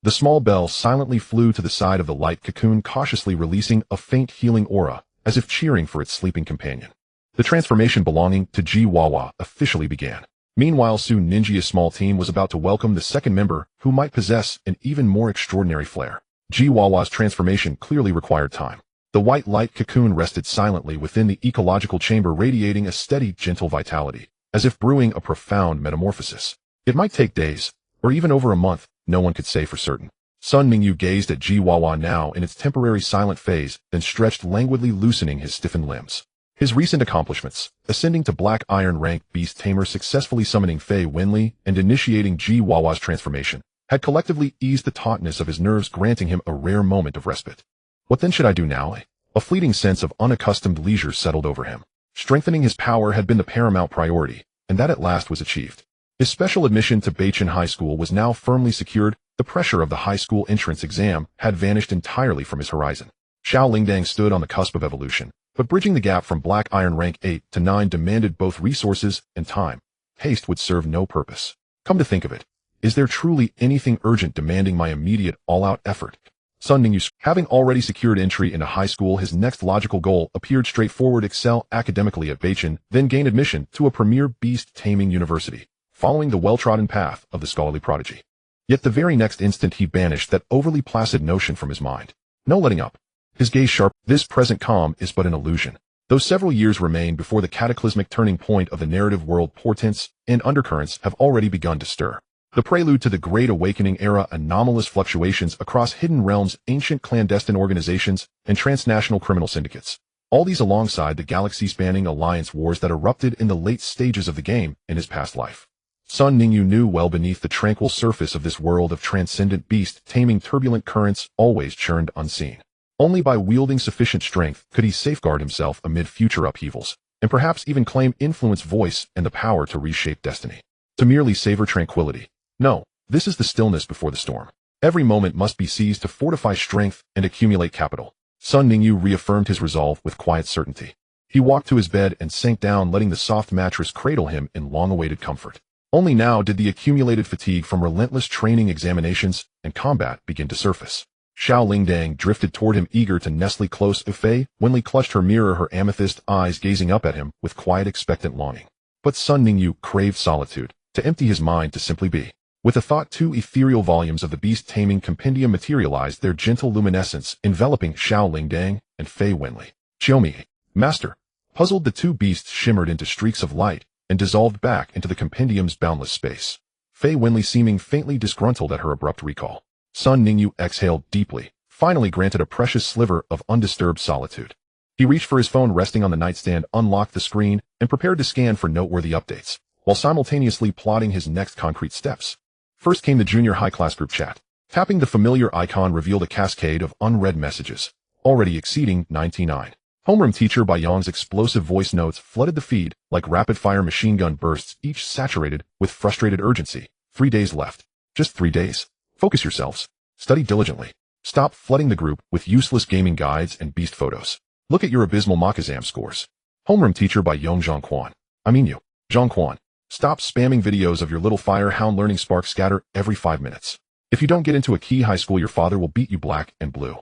A: The small bell silently flew to the side of the light cocoon, cautiously releasing a faint healing aura, as if cheering for its sleeping companion. The transformation belonging to Ji-Wawa officially began. Meanwhile, soon Ninja's small team was about to welcome the second member, who might possess an even more extraordinary flair. Ji-Wawa's transformation clearly required time. The white light cocoon rested silently within the ecological chamber, radiating a steady, gentle vitality, as if brewing a profound metamorphosis. It might take days, or even over a month, no one could say for certain. Ningyu gazed at Ji-Wawa now in its temporary silent phase, then stretched languidly, loosening his stiffened limbs. His recent accomplishments, ascending to Black Iron rank Beast Tamer, successfully summoning Fei Wenli, and initiating Ji-Wawa's transformation, had collectively eased the tautness of his nerves, granting him a rare moment of respite. What then should I do now? A fleeting sense of unaccustomed leisure settled over him. Strengthening his power had been the paramount priority, and that at last was achieved. His special admission to Beichin High School was now firmly secured. The pressure of the high school entrance exam had vanished entirely from his horizon. Xiao Lingdang stood on the cusp of evolution, but bridging the gap from Black Iron rank 8 to 9 demanded both resources and time. Haste would serve no purpose. Come to think of it, is there truly anything urgent demanding my immediate, all-out effort? Ningyu, having already secured entry into high school, his next logical goal appeared straightforward: excel academically at Beichin, then gain admission to a premier beast-taming university, following the well-trodden path of the scholarly prodigy. Yet the very next instant he banished that overly placid notion from his mind. No letting up. His gaze sharp. This present calm is but an illusion. Though several years remain before the cataclysmic turning point of the narrative world, portents and undercurrents have already begun to stir. The prelude to the Great Awakening era, anomalous fluctuations across hidden realms, ancient clandestine organizations, and transnational criminal syndicates. All these alongside the galaxy-spanning alliance wars that erupted in the late stages of the game in his past life. Ningyu knew well beneath the tranquil surface of this world of transcendent beast-taming, turbulent currents always churned unseen. Only by wielding sufficient strength could he safeguard himself amid future upheavals, and perhaps even claim influence, voice, and the power to reshape destiny. To merely savor tranquility. No, this is the stillness before the storm. Every moment must be seized to fortify strength and accumulate capital. Ningyu reaffirmed his resolve with quiet certainty. He walked to his bed and sank down, letting the soft mattress cradle him in long-awaited comfort. Only now did the accumulated fatigue from relentless training, examinations, and combat begin to surface. Xiao Lingdang drifted toward him, eager to nestle close. Fei Wenli clutched her mirror, her amethyst eyes gazing up at him with quiet, expectant longing. But Ningyu craved solitude, to empty his mind, to simply be. With a thought, 2 ethereal volumes of the beast-taming compendium materialized, their gentle luminescence enveloping Xiao Lingdang and Fei Wenli. Xiaomi, master. Puzzled, the 2 beasts shimmered into streaks of light and dissolved back into the compendium's boundless space. Fei Wenli seeming faintly disgruntled at her abrupt recall. Ningyu exhaled deeply, finally granted a precious sliver of undisturbed solitude. He reached for his phone resting on the nightstand, unlocked the screen, and prepared to scan for noteworthy updates, while simultaneously plotting his next concrete steps. First came the junior high-class group chat. Tapping the familiar icon revealed a cascade of unread messages, already exceeding 99. Homeroom teacher by Yang's explosive voice notes flooded the feed like rapid-fire machine gun bursts, each saturated with frustrated urgency. 3 days left. Just 3 days. Focus yourselves. Study diligently. Stop flooding the group with useless gaming guides and beast photos. Look at your abysmal mock exam scores. Homeroom teacher by Yong Zhongquan. I mean you. Zhongquan. Stop spamming videos of your little fire hound learning spark scatter every 5 minutes. If you don't get into a key high school, your father will beat you black and blue.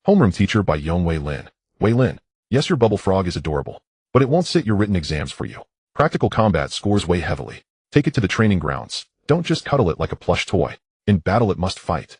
A: Homeroom teacher by Yong Wei Lin. Wei Lin. Yes, your bubble frog is adorable, but it won't sit your written exams for you. Practical combat scores weigh heavily. Take it to the training grounds. Don't just cuddle it like a plush toy. In battle it must fight.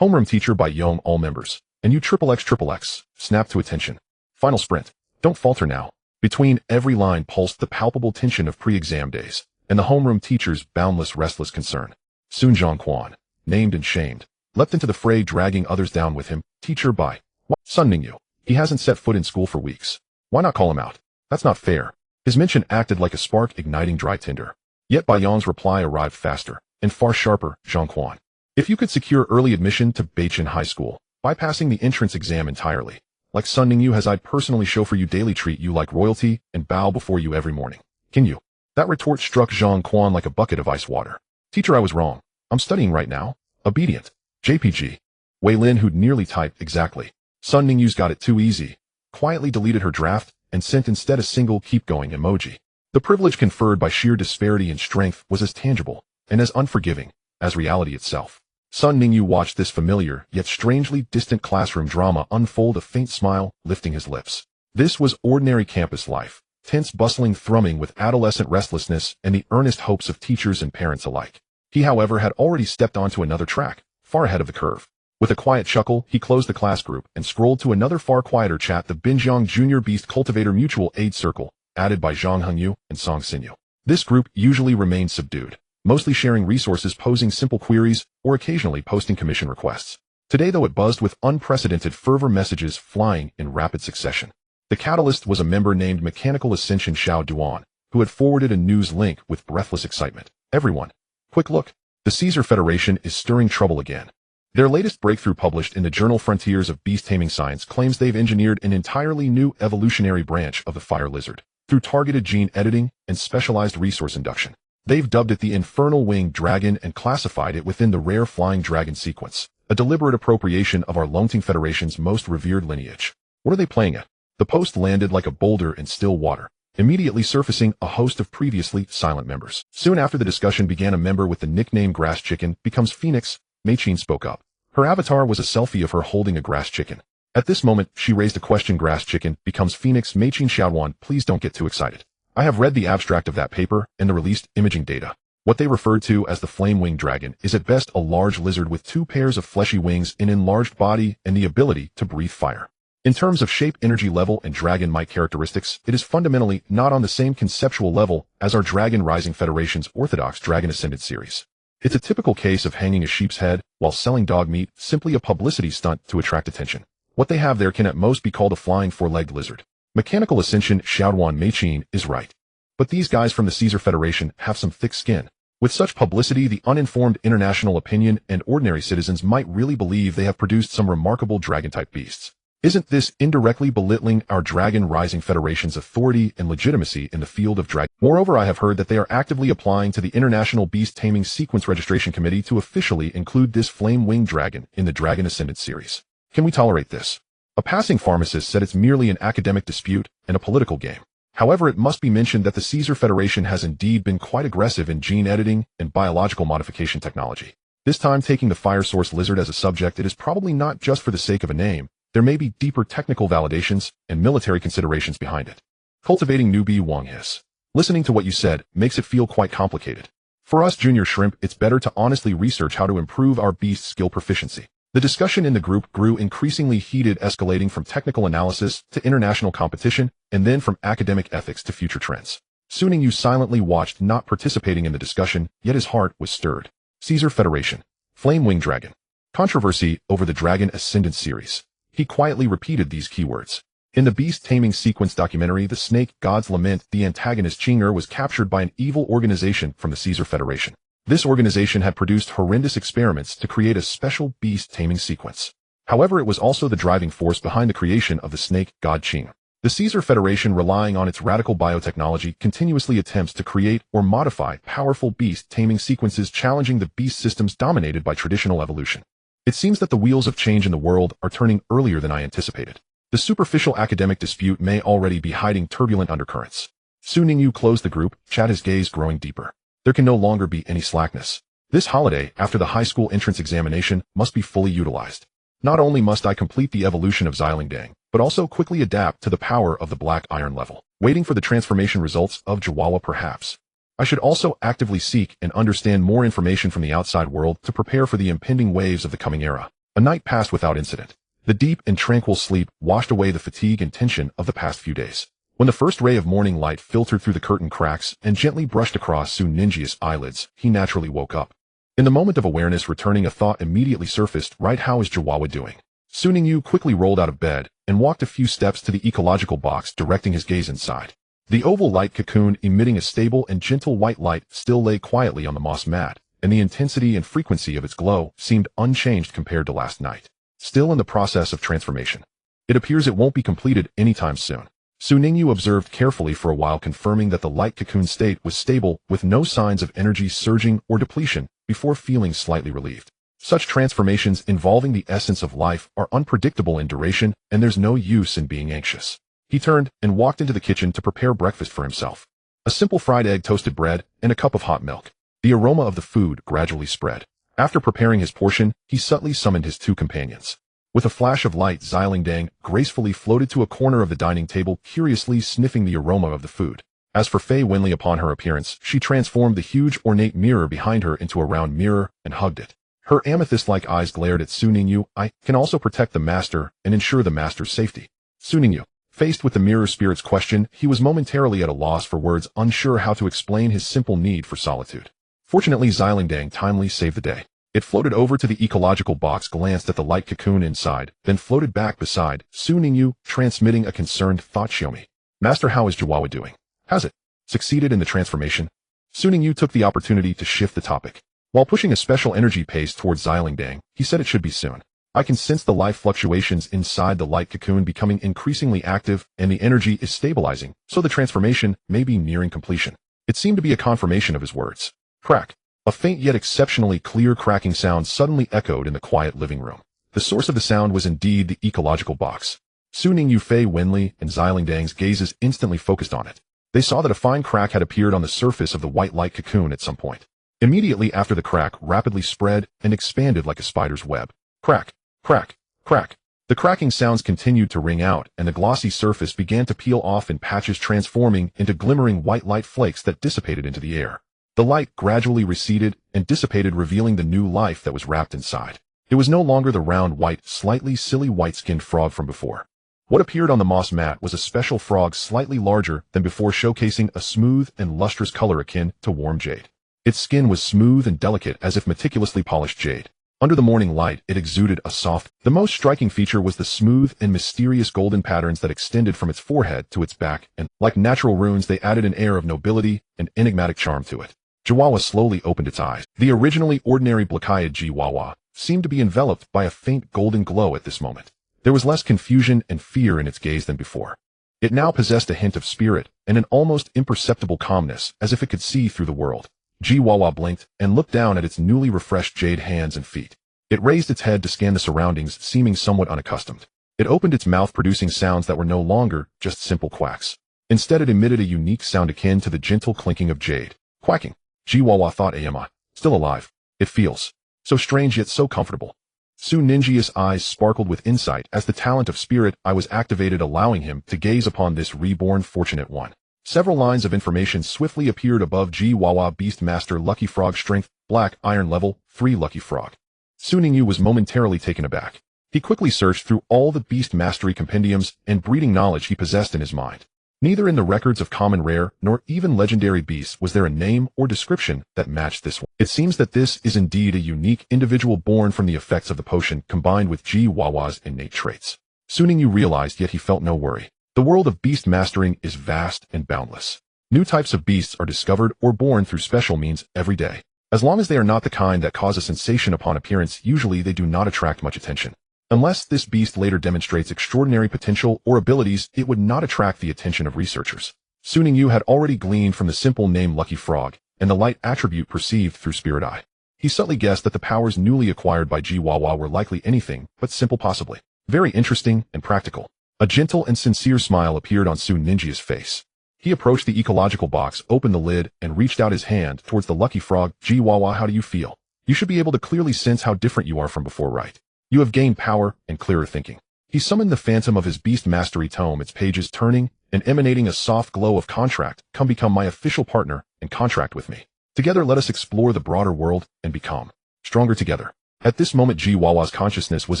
A: Homeroom teacher by Yong all members. And you XXX. Snap to attention. Final sprint. Don't falter now. Between every line pulsed the palpable tension of pre-exam days, and the homeroom teacher's boundless restless concern. Soon Zhongquan, named and shamed, leapt into the fray, dragging others down with him. Teacher by Sun Ningyu. He hasn't set foot in school for weeks. Why not call him out? That's not fair. His mention acted like a spark igniting dry tinder. Yet Bai Yang's reply arrived faster and far sharper. Zhongquan. If you could secure early admission to Beichin High School, bypassing the entrance exam entirely, like Sun Ningyu has, I'd personally chauffeur you daily, treat you like royalty, and bow before you every morning. Can you? That retort struck Zhongquan like a bucket of ice water. Teacher, I was wrong. I'm studying right now. Obedient. JPG. Wei Lin, who'd nearly typed exactly. Sun Ningyu's got it too easy, quietly deleted her draft and sent instead a single keep going emoji. The privilege conferred by sheer disparity in strength was as tangible and as unforgiving as reality itself. Sun Ningyu watched this familiar yet strangely distant classroom drama unfold, a faint smile lifting his lips. This was ordinary campus life, tense, bustling, thrumming with adolescent restlessness and the earnest hopes of teachers and parents alike. He, however, had already stepped onto another track, far ahead of the curve. With a quiet chuckle, he closed the class group and scrolled to another far quieter chat, the Binjiang Junior Beast Cultivator Mutual Aid Circle, added by Zhang Hengyu and Song Xinyu. This group usually remained subdued, mostly sharing resources, posing simple queries, or occasionally posting commission requests. Today, though, it buzzed with unprecedented fervor, messages flying in rapid succession. The catalyst was a member named Mechanical Ascension Xiao Duan, who had forwarded a news link with breathless excitement. Everyone, quick look. The Caesar Federation is stirring trouble again. Their latest breakthrough, published in the journal Frontiers of Beast Taming Science, claims they've engineered an entirely new evolutionary branch of the fire lizard through targeted gene editing and specialized resource induction. They've dubbed it the Infernal Winged Dragon and classified it within the rare Flying Dragon sequence, a deliberate appropriation of our Longting Federation's most revered lineage. What are they playing at? The post landed like a boulder in still water, immediately surfacing a host of previously silent members. Soon after the discussion began, a member with the nickname Grass Chicken becomes Phoenix, Meichin, spoke up. Her avatar was a selfie of her holding a grass chicken. At this moment, she raised a question. Grass Chicken becomes Phoenix, Meichin Xiaoduan, please don't get too excited. I have read the abstract of that paper and the released imaging data. What they referred to as the flame-winged dragon is at best a large lizard with 2 pairs of fleshy wings, an enlarged body, and the ability to breathe fire. In terms of shape, energy level, and dragon might characteristics, it is fundamentally not on the same conceptual level as our Dragon Rising Federation's orthodox Dragon Ascendant series. It's a typical case of hanging a sheep's head while selling dog meat, simply a publicity stunt to attract attention. What they have there can at most be called a flying 4-legged lizard. Mechanical Ascension Xiaoduan Meichin is right. But these guys from the Caesar Federation have some thick skin. With such publicity, the uninformed international opinion and ordinary citizens might really believe they have produced some remarkable dragon-type beasts. Isn't this indirectly belittling our Dragon Rising Federation's authority and legitimacy in the field of dragon? Moreover, I have heard that they are actively applying to the International Beast Taming Sequence Registration Committee to officially include this flame-winged dragon in the Dragon Ascendant series. Can we tolerate this? A passing pharmacist said it's merely an academic dispute and a political game. However, it must be mentioned that the Caesar Federation has indeed been quite aggressive in gene editing and biological modification technology. This time taking the fire source lizard as a subject, it is probably not just for the sake of a name. There may be deeper technical validations and military considerations behind it. Cultivating newbie Wang hiss. Listening to what you said makes it feel quite complicated. For us junior shrimp, it's better to honestly research how to improve our beast skill proficiency. The discussion in the group grew increasingly heated, escalating from technical analysis to international competition, and then from academic ethics to future trends. Soon Ningyu silently watched, not participating in the discussion, yet his heart was stirred. Caesar Federation. Flame-winged dragon. Controversy over the Dragon Ascendant series. He quietly repeated these keywords. In the Beast Taming Sequence documentary The Snake God's Lament, the antagonist Ching'er was captured by an evil organization from the Caesar Federation. This organization had produced horrendous experiments to create a special beast taming sequence. However, it was also the driving force behind the creation of the snake god Ching. The Caesar Federation, relying on its radical biotechnology, continuously attempts to create or modify powerful beast taming sequences challenging the beast systems dominated by traditional evolution. It seems that the wheels of change in the world are turning earlier than I anticipated. The superficial academic dispute may already be hiding turbulent undercurrents. Soon Ningyu closed the group, his gaze growing deeper. There can no longer be any slackness. This holiday, after the high school entrance examination, must be fully utilized. Not only must I complete the evolution of Xylingdang, but also quickly adapt to the power of the black iron level, waiting for the transformation results of Chihuahua perhaps. I should also actively seek and understand more information from the outside world to prepare for the impending waves of the coming era. A night passed without incident. The deep and tranquil sleep washed away the fatigue and tension of the past few days. When the first ray of morning light filtered through the curtain cracks and gently brushed across Su Ninji's eyelids, he naturally woke up. In the moment of awareness returning, a thought immediately surfaced. Right, how is Chihuahua doing? Su Ningyu quickly rolled out of bed and walked a few steps to the ecological box, directing his gaze inside. The oval light cocoon, emitting a stable and gentle white light, still lay quietly on the moss mat, and the intensity and frequency of its glow seemed unchanged compared to last night. Still in the process of transformation. It appears it won't be completed anytime soon. Su Ningyu observed carefully for a while, confirming that the light cocoon state was stable with no signs of energy surging or depletion, before feeling slightly relieved. Such transformations involving the essence of life are unpredictable in duration, and there's no use in being anxious. He turned and walked into the kitchen to prepare breakfast for himself. A simple fried egg, toasted bread, and a cup of hot milk. The aroma of the food gradually spread. After preparing his portion, he subtly summoned his two companions. With a flash of light, Xylingdang gracefully floated to a corner of the dining table, curiously sniffing the aroma of the food. As for Fei Wenli, upon her appearance, she transformed the huge ornate mirror behind her into a round mirror and hugged it. Her amethyst-like eyes glared at Su Ningyu. I can also protect the master and ensure the master's safety. Su Ningyu. Faced with the mirror spirit's question, he was momentarily at a loss for words, unsure how to explain his simple need for solitude. Fortunately, Xylingdang timely saved the day. It floated over to the ecological box, glanced at the light cocoon inside, then floated back beside Su Ningyu, transmitting a concerned thought. Xiaomi. Master, how is Chihuahua doing? Has it succeeded in the transformation? Su Ningyu took the opportunity to shift the topic. While pushing a special energy pace towards Xylingdang, he said it should be soon. I can sense the life fluctuations inside the light cocoon becoming increasingly active, and the energy is stabilizing, so the transformation may be nearing completion. It seemed to be a confirmation of his words. Crack. A faint yet exceptionally clear cracking sound suddenly echoed in the quiet living room. The source of the sound was indeed the ecological box. Su Ningyu, Fei Wenli, and Xylingdang's gazes instantly focused on it. They saw that a fine crack had appeared on the surface of the white light cocoon at some point. Immediately after, the crack rapidly spread and expanded like a spider's web. Crack, crack, crack. The cracking sounds continued to ring out, and the glossy surface began to peel off in patches, transforming into glimmering white light flakes that dissipated into the air. The light gradually receded and dissipated, revealing the new life that was wrapped inside. It was no longer the round, white, slightly silly white-skinned frog from before. What appeared on the moss mat was a special frog slightly larger than before, showcasing a smooth and lustrous color akin to warm jade. Its skin was smooth and delicate as if meticulously polished jade. Under the morning light, it exuded a soft. The most striking feature was the smooth and mysterious golden patterns that extended from its forehead to its back, and, like natural runes, they added an air of nobility and enigmatic charm to it. Chihuahua slowly opened its eyes. The originally ordinary black-eyed Chihuahua seemed to be enveloped by a faint golden glow at this moment. There was less confusion and fear in its gaze than before. It now possessed a hint of spirit and an almost imperceptible calmness, as if it could see through the world. Chihuahua blinked and looked down at its newly refreshed jade hands and feet. It raised its head to scan the surroundings, seeming somewhat unaccustomed. It opened its mouth, producing sounds that were no longer just simple quacks. Instead, it emitted a unique sound akin to the gentle clinking of jade. Quacking. Chihuahua thought, am I still alive? It feels so strange yet so comfortable. Su Ninji's eyes sparkled with insight as the talent of spirit I was activated, allowing him to gaze upon this reborn fortunate one. Several lines of information swiftly appeared above. Chihuahua Beastmaster, Lucky Frog, Strength, Black, Iron Level 3, Lucky Frog. Su Ningyu was momentarily taken aback. He quickly searched through all the beast mastery compendiums and breeding knowledge he possessed in his mind. Neither in the records of common, rare, nor even legendary beasts was there a name or description that matched this one. It seems that this is indeed a unique individual born from the effects of the potion combined with Chihuahua's innate traits. Su Ningyu realized, yet he felt no worry. The world of beast mastering is vast and boundless. New types of beasts are discovered or born through special means every day. As long as they are not the kind that cause a sensation upon appearance, usually they do not attract much attention. Unless this beast later demonstrates extraordinary potential or abilities, it would not attract the attention of researchers. Su Ningyu had already gleaned from the simple name Lucky Frog, and the light attribute perceived through Spirit Eye. He subtly guessed that the powers newly acquired by Jiwawa were likely anything but simple, possibly very interesting and practical. A gentle and sincere smile appeared on Su Ninja's face. He approached the ecological box, opened the lid, and reached out his hand towards the Lucky Frog. Jiwawa, how do you feel? You should be able to clearly sense how different you are from before, right? You have gained power and clearer thinking. He summoned the phantom of his beast mastery tome, its pages turning and emanating a soft glow of contract. Come become my official partner and contract with me. Together let us explore the broader world and become stronger together. At this moment, Jiwawa's consciousness was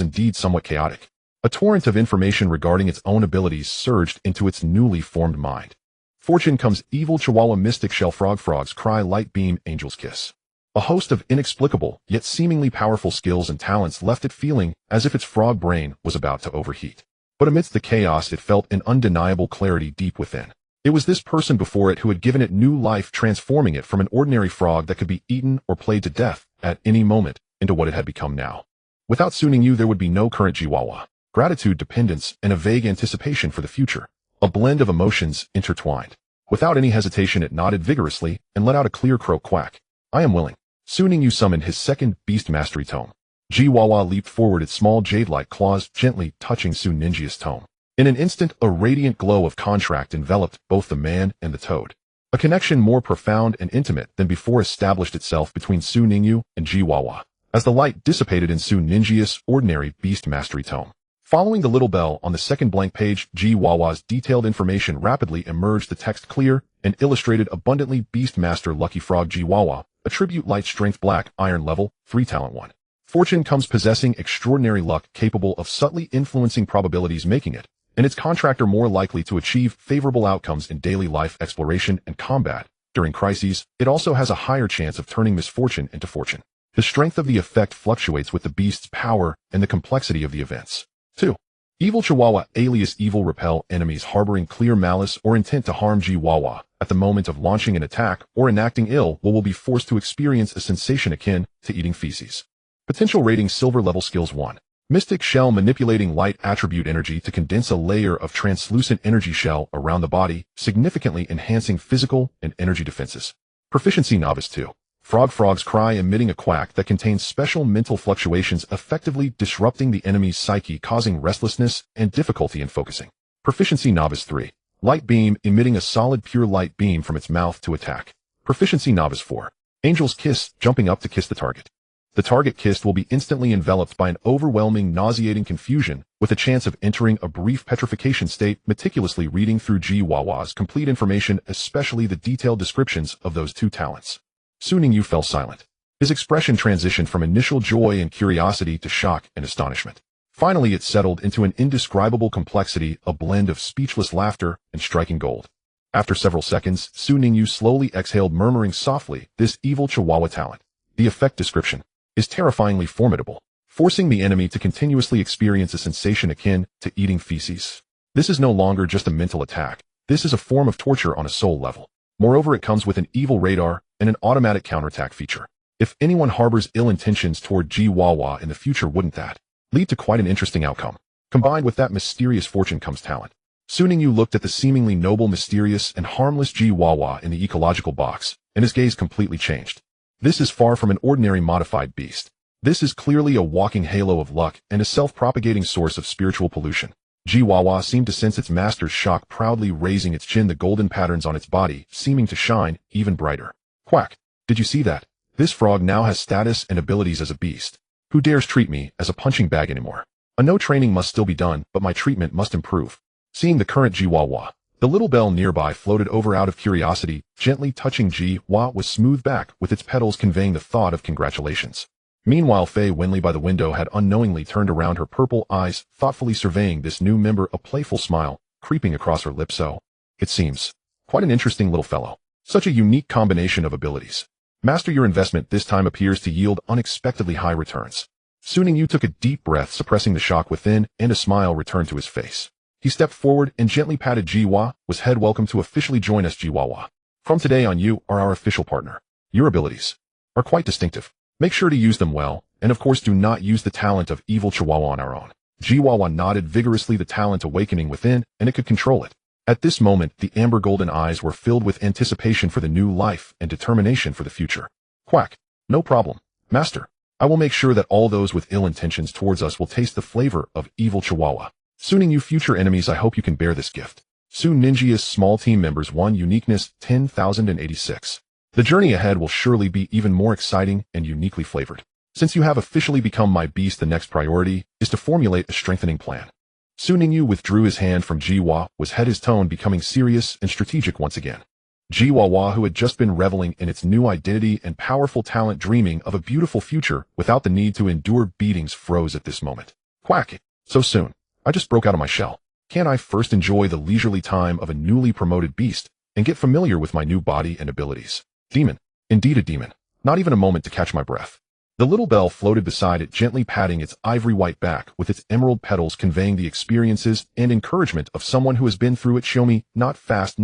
A: indeed somewhat chaotic. A torrent of information regarding its own abilities surged into its newly formed mind. Fortune comes evil Chihuahua mystic shell frogs cry light beam angel's kiss. A host of inexplicable yet seemingly powerful skills and talents left it feeling as if its frog brain was about to overheat. But amidst the chaos it felt an undeniable clarity deep within. It was this person before it who had given it new life, transforming it from an ordinary frog that could be eaten or played to death at any moment into what it had become now. Without Su Ningyu there would be no current Jiwawa. Gratitude, dependence, and a vague anticipation for the future. A blend of emotions intertwined. Without any hesitation it nodded vigorously and let out a clear croak quack. I am willing. Su Ningyu summoned his second beast mastery tome. Jiwawa leaped forward, its small jade-like claws gently touching Su Ninja's tome. In an instant, a radiant glow of contract enveloped both the man and the toad. A connection more profound and intimate than before established itself between Su Ningyu and Jiwawa, as the light dissipated in Su Ninja's ordinary beast mastery tome. Following the little bell on the second blank page, Jiwawa's detailed information rapidly emerged, the text clear and illustrated abundantly. Beast Master Lucky Frog Jiwawa, attribute light strength black iron level 3 talent 1. Fortune comes possessing extraordinary luck capable of subtly influencing probabilities, making it and its contractor more likely to achieve favorable outcomes in daily life exploration and combat. During crises, it also has a higher chance of turning misfortune into fortune. The strength of the effect fluctuates with the beast's power and the complexity of the events. 2. Evil Chihuahua alias Evil repel enemies harboring clear malice or intent to harm. Jiwawa, at the moment of launching an attack or enacting ill will be forced to experience a sensation akin to eating feces. Potential rating silver level skills 1. Mystic shell manipulating light attribute energy to condense a layer of translucent energy shell around the body, significantly enhancing physical and energy defenses. Proficiency novice 2. Frogs cry emitting a quack that contains special mental fluctuations effectively disrupting the enemy's psyche, causing restlessness and difficulty in focusing. Proficiency novice 3. Light beam emitting a solid pure light beam from its mouth to attack. Proficiency novice 4. Angel's kiss jumping up to kiss the target. The target kissed will be instantly enveloped by an overwhelming nauseating confusion with a chance of entering a brief petrification state, meticulously reading through Jiwawa's complete information, especially the detailed descriptions of those two talents. Su Ningyu fell silent. His expression transitioned from initial joy and curiosity to shock and astonishment. Finally it settled into an indescribable complexity, a blend of speechless laughter and striking gold. After several seconds, Su Ningyu slowly exhaled, murmuring softly, this evil Chihuahua talent. The effect description is terrifyingly formidable, forcing the enemy to continuously experience a sensation akin to eating feces. This is no longer just a mental attack. This is a form of torture on a soul level. Moreover, it comes with an evil radar and an automatic counterattack feature. If anyone harbors ill intentions toward Jiwawa in the future, wouldn't that lead to quite an interesting outcome? Combined with that mysterious fortune comes talent. Su Ningyu looked at the seemingly noble, mysterious, and harmless Jiwawa in the ecological box, and his gaze completely changed. This is far from an ordinary modified beast. This is clearly a walking halo of luck and a self-propagating source of spiritual pollution. Jiwawa seemed to sense its master's shock, proudly raising its chin, the golden patterns on its body seeming to shine even brighter. Quack! Did you see that? This frog now has status and abilities as a beast. Who dares treat me as a punching bag anymore? I know training must still be done, but my treatment must improve. Seeing the current Jiwawa, the little bell nearby floated over out of curiosity, gently touching Jiwawa with smooth back, with its petals conveying the thought of congratulations. Meanwhile, Faye Winley by the window had unknowingly turned around, her purple eyes thoughtfully surveying this new member, a playful smile creeping across her lips. So, it seems, quite an interesting little fellow. Such a unique combination of abilities. Master, your investment this time appears to yield unexpectedly high returns. Su Ningyu took a deep breath, suppressing the shock within, and a smile returned to his face. He stepped forward and gently patted Jiwa, was head. Welcome to officially join us, Jiwawa. From today on, you are our official partner. Your abilities are quite distinctive. Make sure to use them well, and of course do not use the talent of evil Chihuahua on our own. Jiwawa nodded vigorously, the talent awakening within, and it could control it. At this moment, the amber golden eyes were filled with anticipation for the new life and determination for the future. Quack. No problem, Master. I will make sure that all those with ill intentions towards us will taste the flavor of evil Chihuahua. Su Ningyu, future enemies, I hope you can bear this gift. Su Ninja's small team members 1 uniqueness 10,086. The journey ahead will surely be even more exciting and uniquely flavored. Since you have officially become my beast, the next priority is to formulate a strengthening plan. Su Ningyu withdrew his hand from Jiwa, was head, his tone becoming serious and strategic once again. Jiwawa, who had just been reveling in its new identity and powerful talent, dreaming of a beautiful future without the need to endure beatings, froze at this moment. Quack. So soon. I just broke out of my shell. Can't I first enjoy the leisurely time of a newly promoted beast and get familiar with my new body and abilities? Demon. Indeed a demon. Not even a moment to catch my breath. The little bell floated beside it, gently patting its ivory-white back with its emerald petals, conveying the experiences and encouragement of someone who has been through it. Show me, not fast.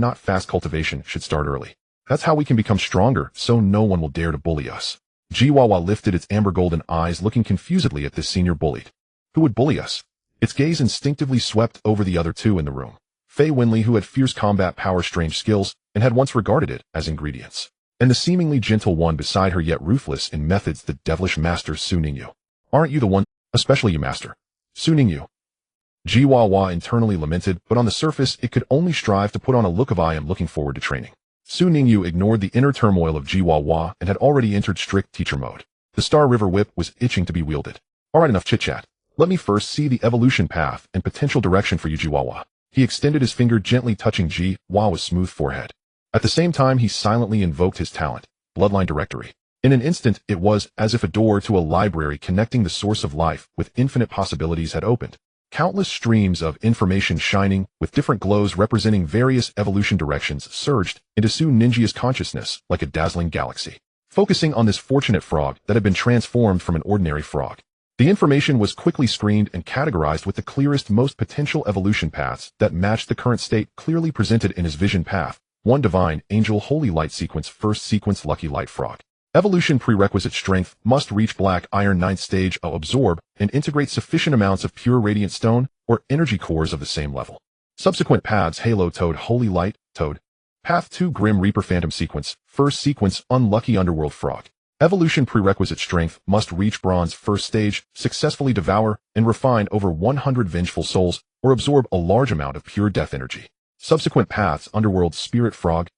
A: Cultivation should start early. That's how we can become stronger, so no one will dare to bully us. Jiwawa lifted its amber golden eyes, looking confusedly at this senior bullied. Who would bully us? Its gaze instinctively swept over the other two in the room. Fei Winley, who had fierce combat power, strange skills, and had once regarded it as ingredients. And the seemingly gentle one beside her, yet ruthless in methods, the devilish master Su Ningyu. Aren't you the one? Especially you, Master. Su Ningyu. Jiwawa internally lamented, but on the surface it could only strive to put on a look of I am looking forward to training. Su Ningyu ignored the inner turmoil of Jiwawa and had already entered strict teacher mode. The Star River Whip was itching to be wielded. Alright, enough chit-chat. Let me first see the evolution path and potential direction for you, Jiwawa. He extended his finger, gently touching Jiwawa's smooth forehead. At the same time, he silently invoked his talent, Bloodline Directory. In an instant, it was as if a door to a library connecting the source of life with infinite possibilities had opened. Countless streams of information shining, with different glows representing various evolution directions, surged into Su Ninja's consciousness like a dazzling galaxy. Focusing on this fortunate frog that had been transformed from an ordinary frog, the information was quickly screened and categorized with the clearest, most potential evolution paths that matched the current state clearly presented in his vision path. 1 Divine Angel Holy Light Sequence, first sequence, Lucky Light Frog. Evolution prerequisite: strength, must reach Black Iron 9th stage. Absorb and integrate sufficient amounts of pure radiant stone or energy cores of the same level. Subsequent paths: Halo Toad Holy Light Toad. Path 2 Grim Reaper Phantom Sequence, first sequence, Unlucky Underworld Frog. Evolution prerequisite: strength, must reach Bronze 1st stage, successfully devour and refine over 100 vengeful souls or absorb a large amount of pure death energy. Subsequent paths: Underworld Spirit Frog.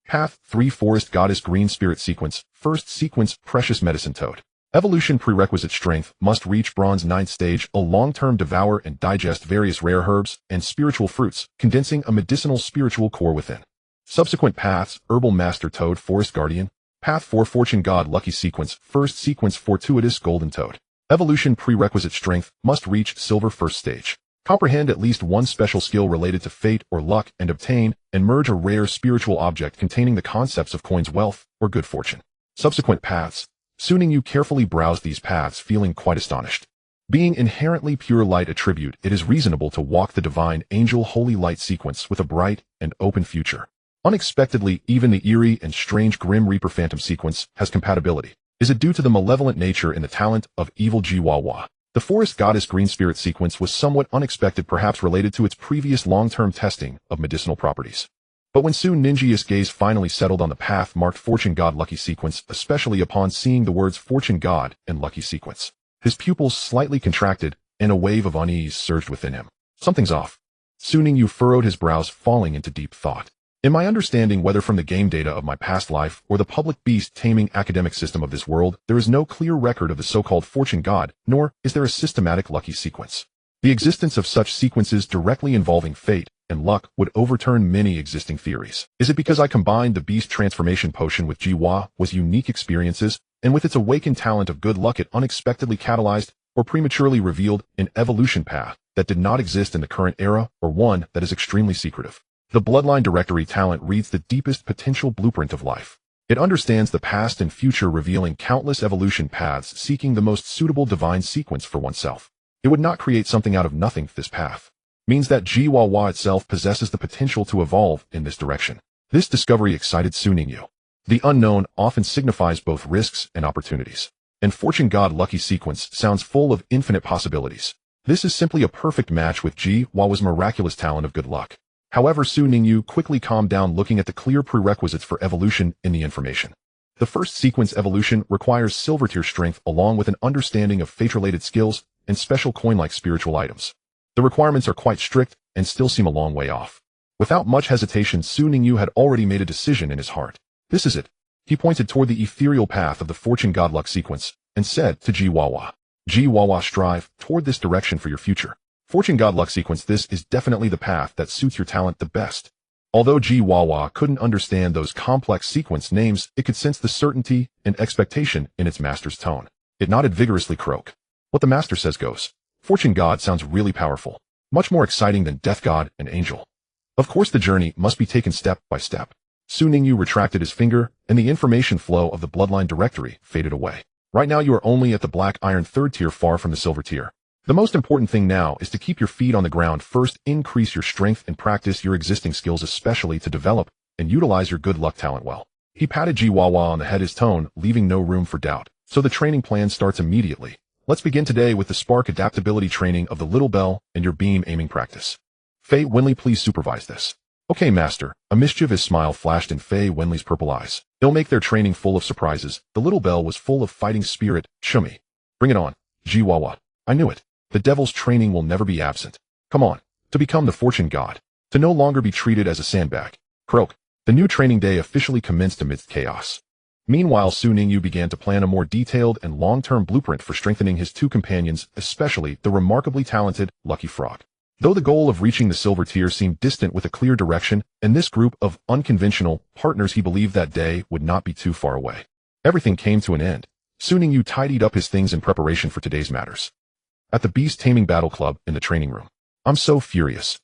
A: Path 3 Forest Goddess Green Spirit Sequence, first sequence, Precious Medicine Toad. Evolution prerequisite: strength, must reach Bronze 9th stage, a long-term devour and digest various rare herbs and spiritual fruits, condensing a medicinal spiritual core within. Subsequent paths: Herbal Master Toad Forest Guardian. Path 4 Fortune God Lucky Sequence, first sequence, Fortuitous Golden Toad. Evolution prerequisite: strength, must reach Silver 1st stage. Comprehend at least 1 special skill related to fate or luck and obtain and merge a rare spiritual object containing the concepts of coins, wealth, or good fortune. Subsequent paths. Su Ningyu carefully browsed these paths, feeling quite astonished. Being inherently pure light attribute, it is reasonable to walk the Divine Angel Holy Light Sequence with a bright and open future. Unexpectedly, even the eerie and strange Grim Reaper Phantom Sequence has compatibility. Is it due to the malevolent nature and the talent of evil Jiwawa? The Forest Goddess Green Spirit Sequence was somewhat unexpected, perhaps related to its previous long-term testing of medicinal properties. But when Su Ninja's gaze finally settled on the path marked Fortune God Lucky Sequence, especially upon seeing the words Fortune God and Lucky Sequence, his pupils slightly contracted and a wave of unease surged within him. Something's off. Su Ningyu furrowed his brows, falling into deep thought. In my understanding, whether from the game data of my past life or the public beast taming academic system of this world, there is no clear record of the so-called Fortune God, nor is there a systematic lucky sequence. The existence of such sequences directly involving fate and luck would overturn many existing theories. Is it because I combined the beast transformation potion with Jiwa's unique experiences, and with its awakened talent of good luck it unexpectedly catalyzed or prematurely revealed an evolution path that did not exist in the current era, or one that is extremely secretive? The Bloodline Directory talent reads the deepest potential blueprint of life. It understands the past and future, revealing countless evolution paths, seeking the most suitable divine sequence for oneself. It would not create something out of nothing. This path means that Jiwawa itself possesses the potential to evolve in this direction. This discovery excited Su Ningyu. The unknown often signifies both risks and opportunities, and Fortune God Lucky Sequence sounds full of infinite possibilities. This is simply a perfect match with Jiwawa's miraculous talent of good luck. However, Su Ningyu quickly calmed down, looking at the clear prerequisites for evolution in the information. The first sequence evolution requires silver tier strength along with an understanding of fate-related skills and special coin-like spiritual items. The requirements are quite strict and still seem a long way off. Without much hesitation, Su Ningyu had already made a decision in his heart. This is it. He pointed toward the ethereal path of the Fortune God Luck Sequence and said to Jiwawa, Jiwawa, strive toward this direction for your future. Fortune God Luck Sequence, this is definitely the path that suits your talent the best. Although Jiwawa couldn't understand those complex sequence names, it could sense the certainty and expectation in its master's tone. It nodded vigorously. Croak. What the master says goes. Fortune God sounds really powerful, much more exciting than Death God and Angel. Of course, the journey must be taken step by step. Su Ningyu retracted his finger, and the information flow of the Bloodline directory faded away. Right now you are only at the Black Iron 3rd tier, far from the Silver tier. The most important thing now is to keep your feet on the ground. First, increase your strength and practice your existing skills, especially to develop and utilize your good luck talent well. He patted Jiwawa on the head, his tone leaving no room for doubt. So the training plan starts immediately. Let's begin today with the spark adaptability training of the Little Bell and your beam aiming practice. Fei Wenli, please supervise this. Okay, master. A mischievous smile flashed in Fei Wenli's purple eyes. They'll make their training full of surprises. The Little Bell was full of fighting spirit. Chummy. Bring it on, Jiwawa. I knew it. The devil's training will never be absent. Come on, to become the Fortune God, to no longer be treated as a sandbag. Croak. The new training day officially commenced amidst chaos. Meanwhile, Su Ningyu began to plan a more detailed and long-term blueprint for strengthening his two companions, especially the remarkably talented Lucky Frog. Though the goal of reaching the silver tier seemed distant with a clear direction, and this group of unconventional partners, he believed that day would not be too far away. Everything came to an end. Su Ningyu tidied up his things in preparation for today's matters. At the Beast Taming Battle Club in the training room. I'm so furious.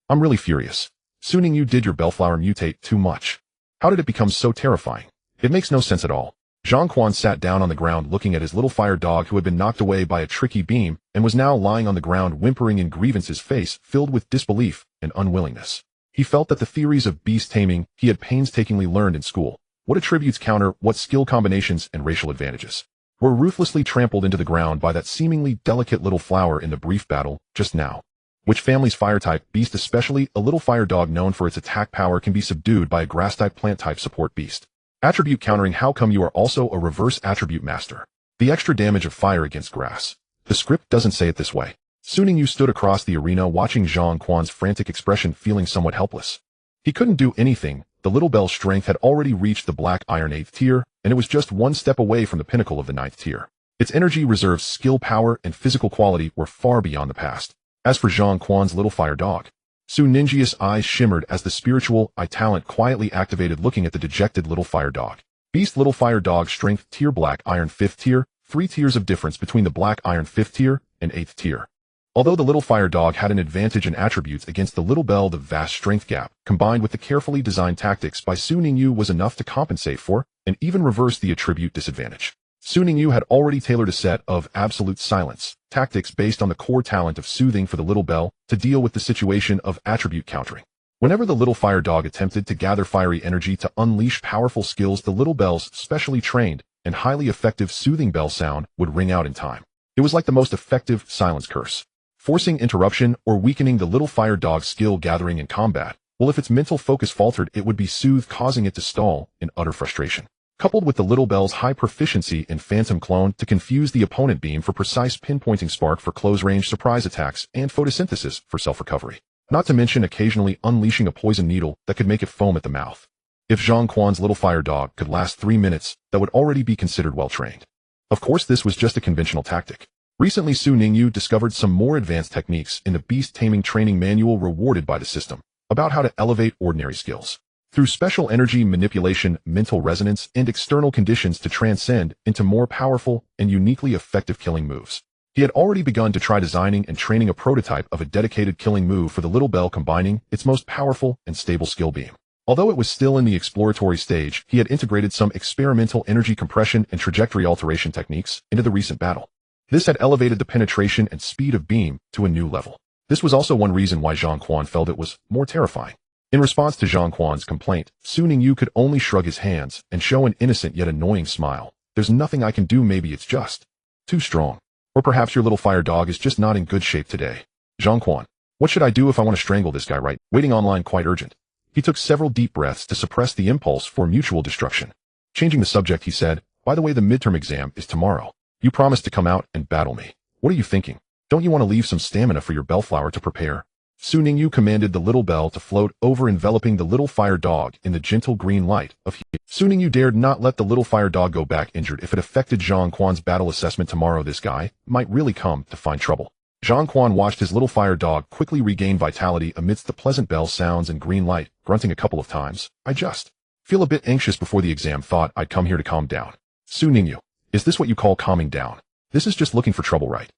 A: I'm really furious. Su Ningyu, did your bellflower mutate too much? How did it become so terrifying? It makes no sense at all. Zhang Quan sat down on the ground looking at his little fire dog who had been knocked away by a tricky beam and was now lying on the ground whimpering in grievance, his face filled with disbelief and unwillingness. He felt that the theories of beast taming he had painstakingly learned in school, what attributes counter what skill combinations and racial advantages, were ruthlessly trampled into the ground by that seemingly delicate little flower in the brief battle just now. Which family's fire-type beast, especially a little fire dog known for its attack power, can be subdued by a grass-type plant-type support beast? Attribute countering. How come you are also a reverse attribute master? The extra damage of fire against grass. The script doesn't say it this way. Su Ningyu stood across the arena watching Zhang Quan's frantic expression, feeling somewhat helpless. He couldn't do anything. The Little Bell's strength had already reached the Black Iron 8th tier, and it was just one step away from the pinnacle of the 9th tier. Its energy reserves, skill, power, and physical quality were far beyond the past. As for Zhang Quan's little fire dog, Su Ningyi's eyes shimmered as the spiritual eye talent quietly activated, looking at the dejected little fire dog. Beast little fire dog strength tier Black Iron 5th tier, 3 tiers of difference between the Black Iron 5th tier and 8th tier. Although the little fire dog had an advantage in attributes against the Little Bell, the vast strength gap, combined with the carefully designed tactics by Su Ningyu, was enough to compensate for and even reverse the attribute disadvantage. Su Ningyu had already tailored a set of absolute silence tactics based on the core talent of soothing for the Little Bell to deal with the situation of attribute countering. Whenever the little fire dog attempted to gather fiery energy to unleash powerful skills, the Little Bell's specially trained and highly effective soothing bell sound would ring out in time. It was like the most effective silence curse, forcing interruption or weakening the little fire dog's skill gathering in combat. Well, if its mental focus faltered, it would be soothed, causing it to stall in utter frustration. Coupled with the Little Bell's high proficiency in Phantom Clone to confuse the opponent, beam for precise pinpointing, spark for close-range surprise attacks, and photosynthesis for self-recovery. Not to mention occasionally unleashing a poison needle that could make it foam at the mouth. If Zhang Quan's little fire dog could last 3 minutes, that would already be considered well-trained. Of course, this was just a conventional tactic. Recently, Su Ningyu discovered some more advanced techniques in the beast taming training manual rewarded by the system about how to elevate ordinary skills through special energy manipulation, mental resonance, and external conditions to transcend into more powerful and uniquely effective killing moves. He had already begun to try designing and training a prototype of a dedicated killing move for the Little Bell, combining its most powerful and stable skill beam, Although it was still in the exploratory stage, he had integrated some experimental energy compression and trajectory alteration techniques into the recent battle. This had elevated the penetration and speed of beam to a new level. This was also one reason why Zhang Quan felt it was more terrifying. In response to Zhang Quan's complaint, Su Ningyu could only shrug his hands and show an innocent yet annoying smile. There's nothing I can do, maybe it's just too strong. Or perhaps your little fire dog is just not in good shape today. Zhang Quan, what should I do if I want to strangle this guy, right? Waiting online quite urgent. He took several deep breaths to suppress the impulse for mutual destruction. Changing the subject, he said, by the way, the midterm exam is tomorrow. You promised to come out and battle me. What are you thinking? Don't you want to leave some stamina for your bellflower to prepare? Su Ningyu commanded the little bell to float over, enveloping the little fire dog in the gentle green light of heat. Su Ningyu dared not let the little fire dog go back injured if it affected Zhang Quan's battle assessment tomorrow. This guy might really come to find trouble. Zhang Quan watched his little fire dog quickly regain vitality amidst the pleasant bell sounds and green light, grunting a couple of times. I just feel a bit anxious before the exam. Thought I'd come here to calm down. Su Ningyu, is this what you call calming down? This is just looking for trouble, right?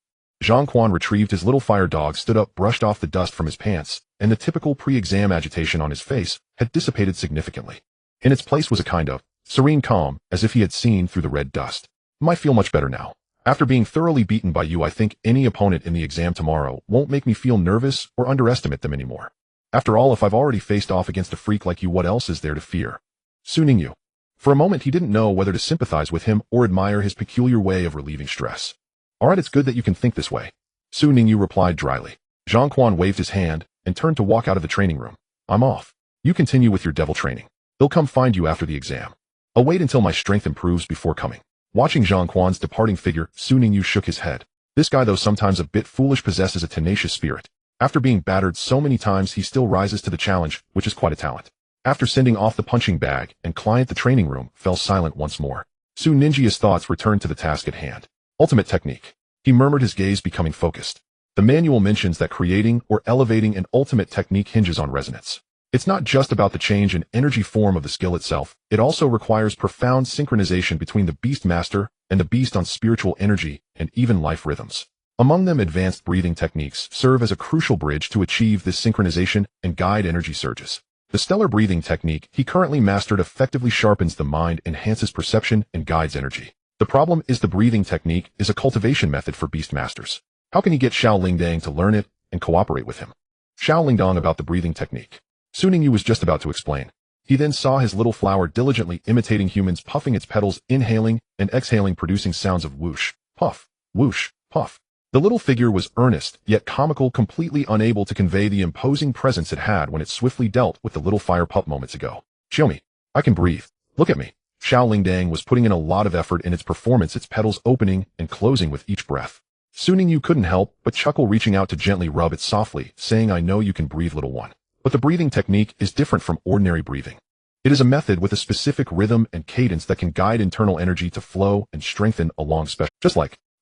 A: Zhang Quan retrieved his little fire dog, stood up, brushed off the dust from his pants, and the typical pre-exam agitation on his face had dissipated significantly. In its place was a kind of serene calm, as if he had seen through the red dust. Might feel much better now. After being thoroughly beaten by you, I think any opponent in the exam tomorrow won't make me feel nervous or underestimate them anymore. After all, if I've already faced off against a freak like you, what else is there to fear? Su Ningyu. For a moment he didn't know whether to sympathize with him or admire his peculiar way of relieving stress. Alright, it's good that you can think this way. Su Ningyu replied dryly. Zhang Quan waved his hand and turned to walk out of the training room. I'm off. You continue with your devil training. They'll come find you after the exam. I'll wait until my strength improves before coming. Watching Zhang Quan's departing figure, Su Ningyu shook his head. This guy, though sometimes a bit foolish, possesses a tenacious spirit. After being battered so many times, he still rises to the challenge, which is quite a talent. After sending off the punching bag and client, the training room fell silent once more. Su Ninjia's thoughts returned to the task at hand. Ultimate technique. He murmured, his gaze becoming focused. The manual mentions that creating or elevating an ultimate technique hinges on resonance. It's not just about the change in energy form of the skill itself, it also requires profound synchronization between the beast master and the beast on spiritual energy and even life rhythms. Among them, advanced breathing techniques serve as a crucial bridge to achieve this synchronization and guide energy surges. The stellar breathing technique he currently mastered effectively sharpens the mind, enhances perception, and guides energy. The problem is the breathing technique is a cultivation method for beast masters. How can he get Xiao Lingdang to learn it and cooperate with him? Xiao Lingdang about the breathing technique. Su Ningyu was just about to explain. He then saw his little flower diligently imitating humans, puffing its petals, inhaling and exhaling, producing sounds of whoosh, puff, whoosh, puff. The little figure was earnest, yet comical, completely unable to convey the imposing presence it had when it swiftly dealt with the little fire pup moments ago. Show me. I can breathe. Look at me. Xiao Lingdang was putting in a lot of effort in its performance, its petals opening and closing with each breath. Su Ningyu couldn't help but chuckle, reaching out to gently rub it softly, saying, I know you can breathe, little one. But the breathing technique is different from ordinary breathing. It is a method with a specific rhythm and cadence that can guide internal energy to flow and strengthen along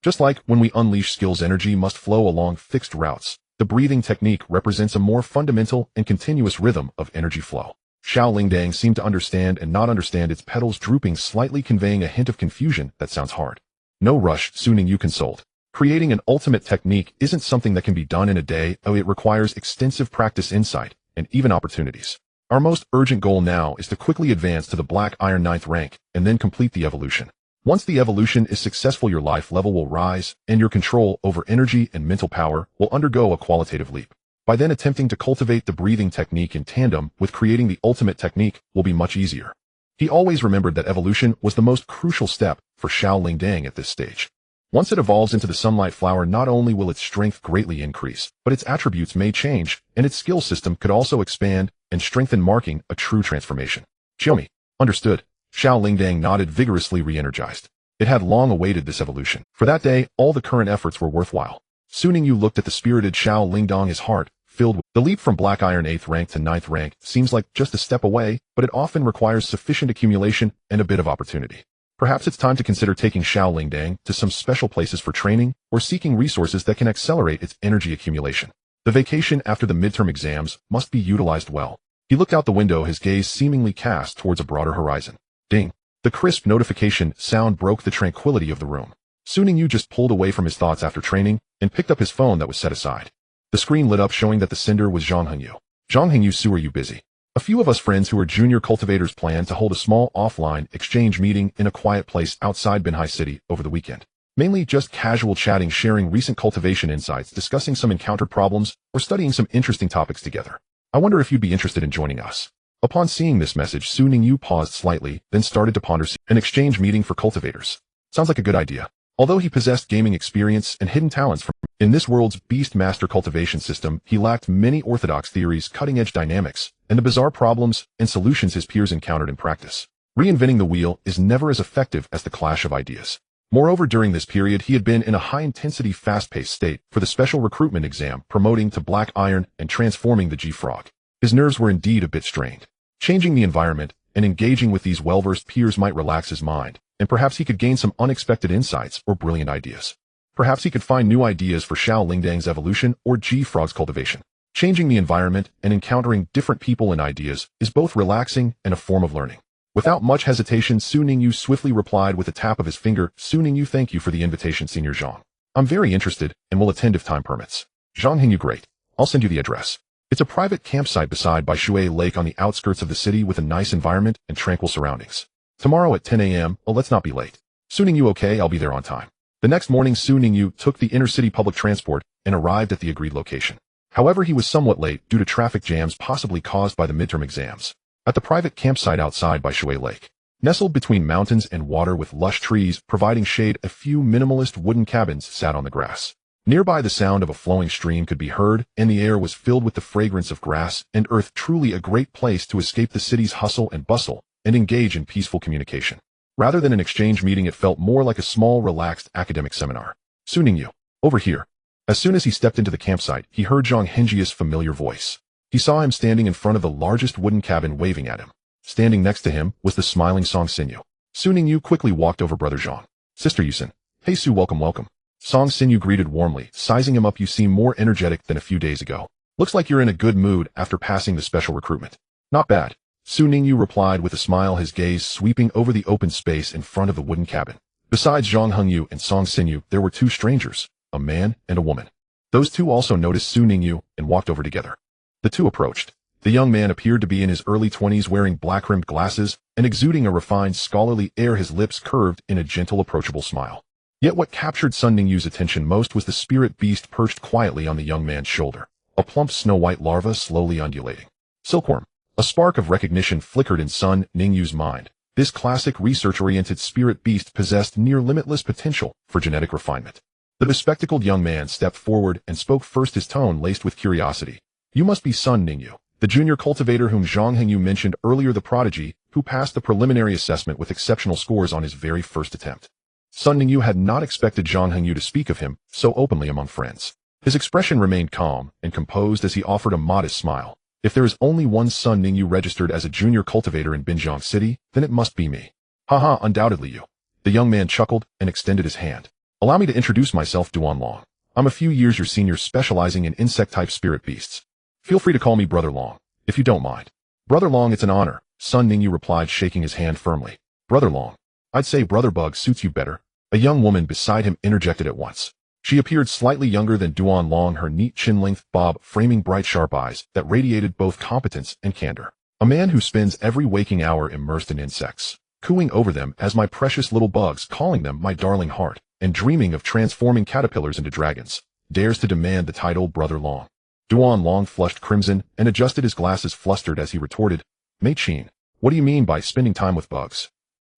A: just like when we unleash skills, energy must flow along fixed routes. The breathing technique represents a more fundamental and continuous rhythm of energy flow. Xiao Lingdang seemed to understand and not understand, its petals drooping slightly, conveying a hint of confusion. That sounds hard. No rush, Su Ningyu consoled. Creating an ultimate technique isn't something that can be done in a day. It requires extensive practice, insight, and even opportunities. Our most urgent goal now is to quickly advance to the Black Iron 9th rank and then complete the evolution. Once the evolution is successful, your life level will rise and your control over energy and mental power will undergo a qualitative leap. By then, attempting to cultivate the breathing technique in tandem with creating the ultimate technique will be much easier. He always remembered that evolution was the most crucial step for Xiao Lingdang at this stage. Once it evolves into the sunlight flower, not only will its strength greatly increase, but its attributes may change, and its skill system could also expand and strengthen, marking a true transformation. Show me. Understood. Xiao Lingdang nodded, vigorously re-energized. It had long awaited this evolution. For that day, all the current efforts were worthwhile. Su Ningyu looked at the spirited Xiao Lingdang, his heart filled with the leap from Black Iron 8th rank to 9th rank seems like just a step away, but it often requires sufficient accumulation and a bit of opportunity. Perhaps it's time to consider taking Xiao Lingdang to some special places for training or seeking resources that can accelerate its energy accumulation. The vacation after the midterm exams must be utilized well. He looked out the window, his gaze seemingly cast towards a broader horizon. Ding. The crisp notification sound broke the tranquility of the room. Su Ningyu just pulled away from his thoughts after training and picked up his phone that was set aside. The screen lit up, showing that the sender was Zhang Hengyu. Zhang Hengyu, Su, are you busy? A few of us friends who are junior cultivators plan to hold a small offline exchange meeting in a quiet place outside Binhai City over the weekend. Mainly just casual chatting, sharing recent cultivation insights, discussing some encountered problems, or studying some interesting topics together. I wonder if you'd be interested in joining us. Upon seeing this message, Su Ningyu paused slightly, then started to ponder an exchange meeting for cultivators. Sounds like a good idea. Although he possessed gaming experience and hidden talents in this world's beast master cultivation system, he lacked many orthodox theories, cutting-edge dynamics, and the bizarre problems and solutions his peers encountered in practice. Reinventing the wheel is never as effective as the clash of ideas. Moreover, during this period, he had been in a high-intensity, fast-paced state for the special recruitment exam, promoting to Black Iron and transforming the G-Frog. His nerves were indeed a bit strained. Changing the environment and engaging with these well-versed peers might relax his mind, and perhaps he could gain some unexpected insights or brilliant ideas. Perhaps he could find new ideas for Xiao Lingdang's evolution or G-Frog's cultivation. Changing the environment and encountering different people and ideas is both relaxing and a form of learning. Without much hesitation, Su Ningyu swiftly replied with a tap of his finger, "Su Ningyu, thank you for the invitation, Senior Zhang. I'm very interested and will attend if time permits." Zhang Hingyu, great. I'll send you the address. It's a private campsite beside Baishui Lake on the outskirts of the city with a nice environment and tranquil surroundings. Tomorrow at 10 a.m., let's not be late. Su Ningyu, okay, I'll be there on time. The next morning, Su Ningyu took the inner-city public transport and arrived at the agreed location. However, he was somewhat late due to traffic jams possibly caused by the midterm exams. At the private campsite outside Baishui Lake, nestled between mountains and water with lush trees providing shade, a few minimalist wooden cabins sat on the grass. Nearby, the sound of a flowing stream could be heard, and the air was filled with the fragrance of grass and earth, truly a great place to escape the city's hustle and bustle and engage in peaceful communication. Rather than an exchange meeting, it felt more like a small, relaxed academic seminar. Su Ningyu, over here. As soon as he stepped into the campsite, he heard Zhang Hengjia's familiar voice. He saw him standing in front of the largest wooden cabin, waving at him. Standing next to him was the smiling Song Xinyu. Su Ningyu quickly walked over. Brother Zhang. Sister Yusin. Hey Su, welcome, welcome. Song Xinyu greeted warmly, sizing him up. You seem more energetic than a few days ago. Looks like you're in a good mood after passing the special recruitment. Not bad. Su Ningyu replied with a smile, his gaze sweeping over the open space in front of the wooden cabin. Besides Zhang Hengyu and Song Xinyu, there were two strangers, a man and a woman. Those two also noticed Su Ningyu and walked over together. The two approached. The young man appeared to be in his early 20s, wearing black-rimmed glasses and exuding a refined, scholarly air, his lips curved in a gentle, approachable smile. Yet what captured Su Ningyu's attention most was the spirit beast perched quietly on the young man's shoulder, a plump snow-white larva slowly undulating. Silkworm. A spark of recognition flickered in Su Ningyu's mind. This classic research-oriented spirit beast possessed near-limitless potential for genetic refinement. The bespectacled young man stepped forward and spoke first, his tone laced with curiosity. You must be Su Ningyu, the junior cultivator whom Zhang Hengyu mentioned earlier, the prodigy who passed the preliminary assessment with exceptional scores on his very first attempt. Su Ningyu had not expected Zhang Hengyu to speak of him so openly among friends. His expression remained calm and composed as he offered a modest smile. If there is only one Su Ningyu registered as a junior cultivator in Binjiang City, then it must be me. Haha, undoubtedly you. The young man chuckled and extended his hand. Allow me to introduce myself, Duan Long. I'm a few years your senior, specializing in insect-type spirit beasts. Feel free to call me Brother Long, if you don't mind. Brother Long, it's an honor, Su Ningyu replied, shaking his hand firmly. Brother Long. I'd say Brother Bug suits you better. A young woman beside him interjected at once. She appeared slightly younger than Duan Long, her neat chin-length bob framing bright sharp eyes that radiated both competence and candor. A man who spends every waking hour immersed in insects, cooing over them as my precious little bugs, calling them my darling heart, and dreaming of transforming caterpillars into dragons, dares to demand the title Brother Long. Duan Long flushed crimson and adjusted his glasses, flustered as he retorted, Mei Qin, what do you mean by spending time with bugs?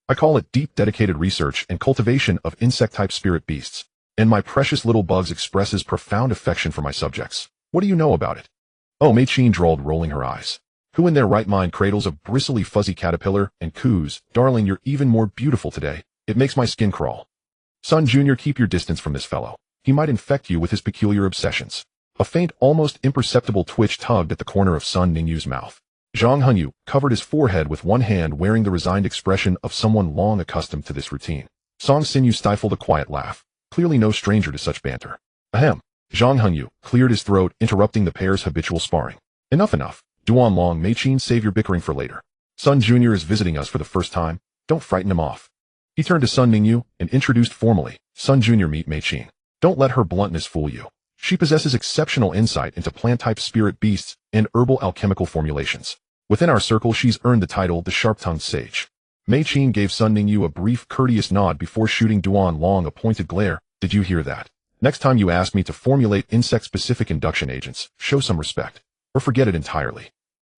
A: I call it deep, dedicated research and cultivation of insect-type spirit beasts. And my precious little bugs expresses profound affection for my subjects. What do you know about it? Oh, Mei Qin drawled, rolling her eyes. Who in their right mind cradles a bristly fuzzy caterpillar and coos, darling, you're even more beautiful today. It makes my skin crawl. Son Jr., keep your distance from this fellow. He might infect you with his peculiar obsessions. A faint, almost imperceptible twitch tugged at the corner of Su Ningyu's mouth. Zhang Hengyu covered his forehead with one hand, wearing the resigned expression of someone long accustomed to this routine. Song Xinyu stifled a quiet laugh. Clearly no stranger to such banter. Ahem. Zhang Hengyu cleared his throat, interrupting the pair's habitual sparring. Enough, enough. Duan Long, Mei Qin, save your bickering for later. Sun Jr. is visiting us for the first time. Don't frighten him off. He turned to Su Ningyu and introduced formally. Sun Jr., meet Mei Qin. Don't let her bluntness fool you. She possesses exceptional insight into plant-type spirit beasts and herbal alchemical formulations. Within our circle, she's earned the title the Sharp-Tongued Sage. Mei Qin gave Sun Ningyu a brief, courteous nod before shooting Duan Long a pointed glare. Did you hear that? Next time you ask me to formulate insect-specific induction agents, show some respect, or forget it entirely.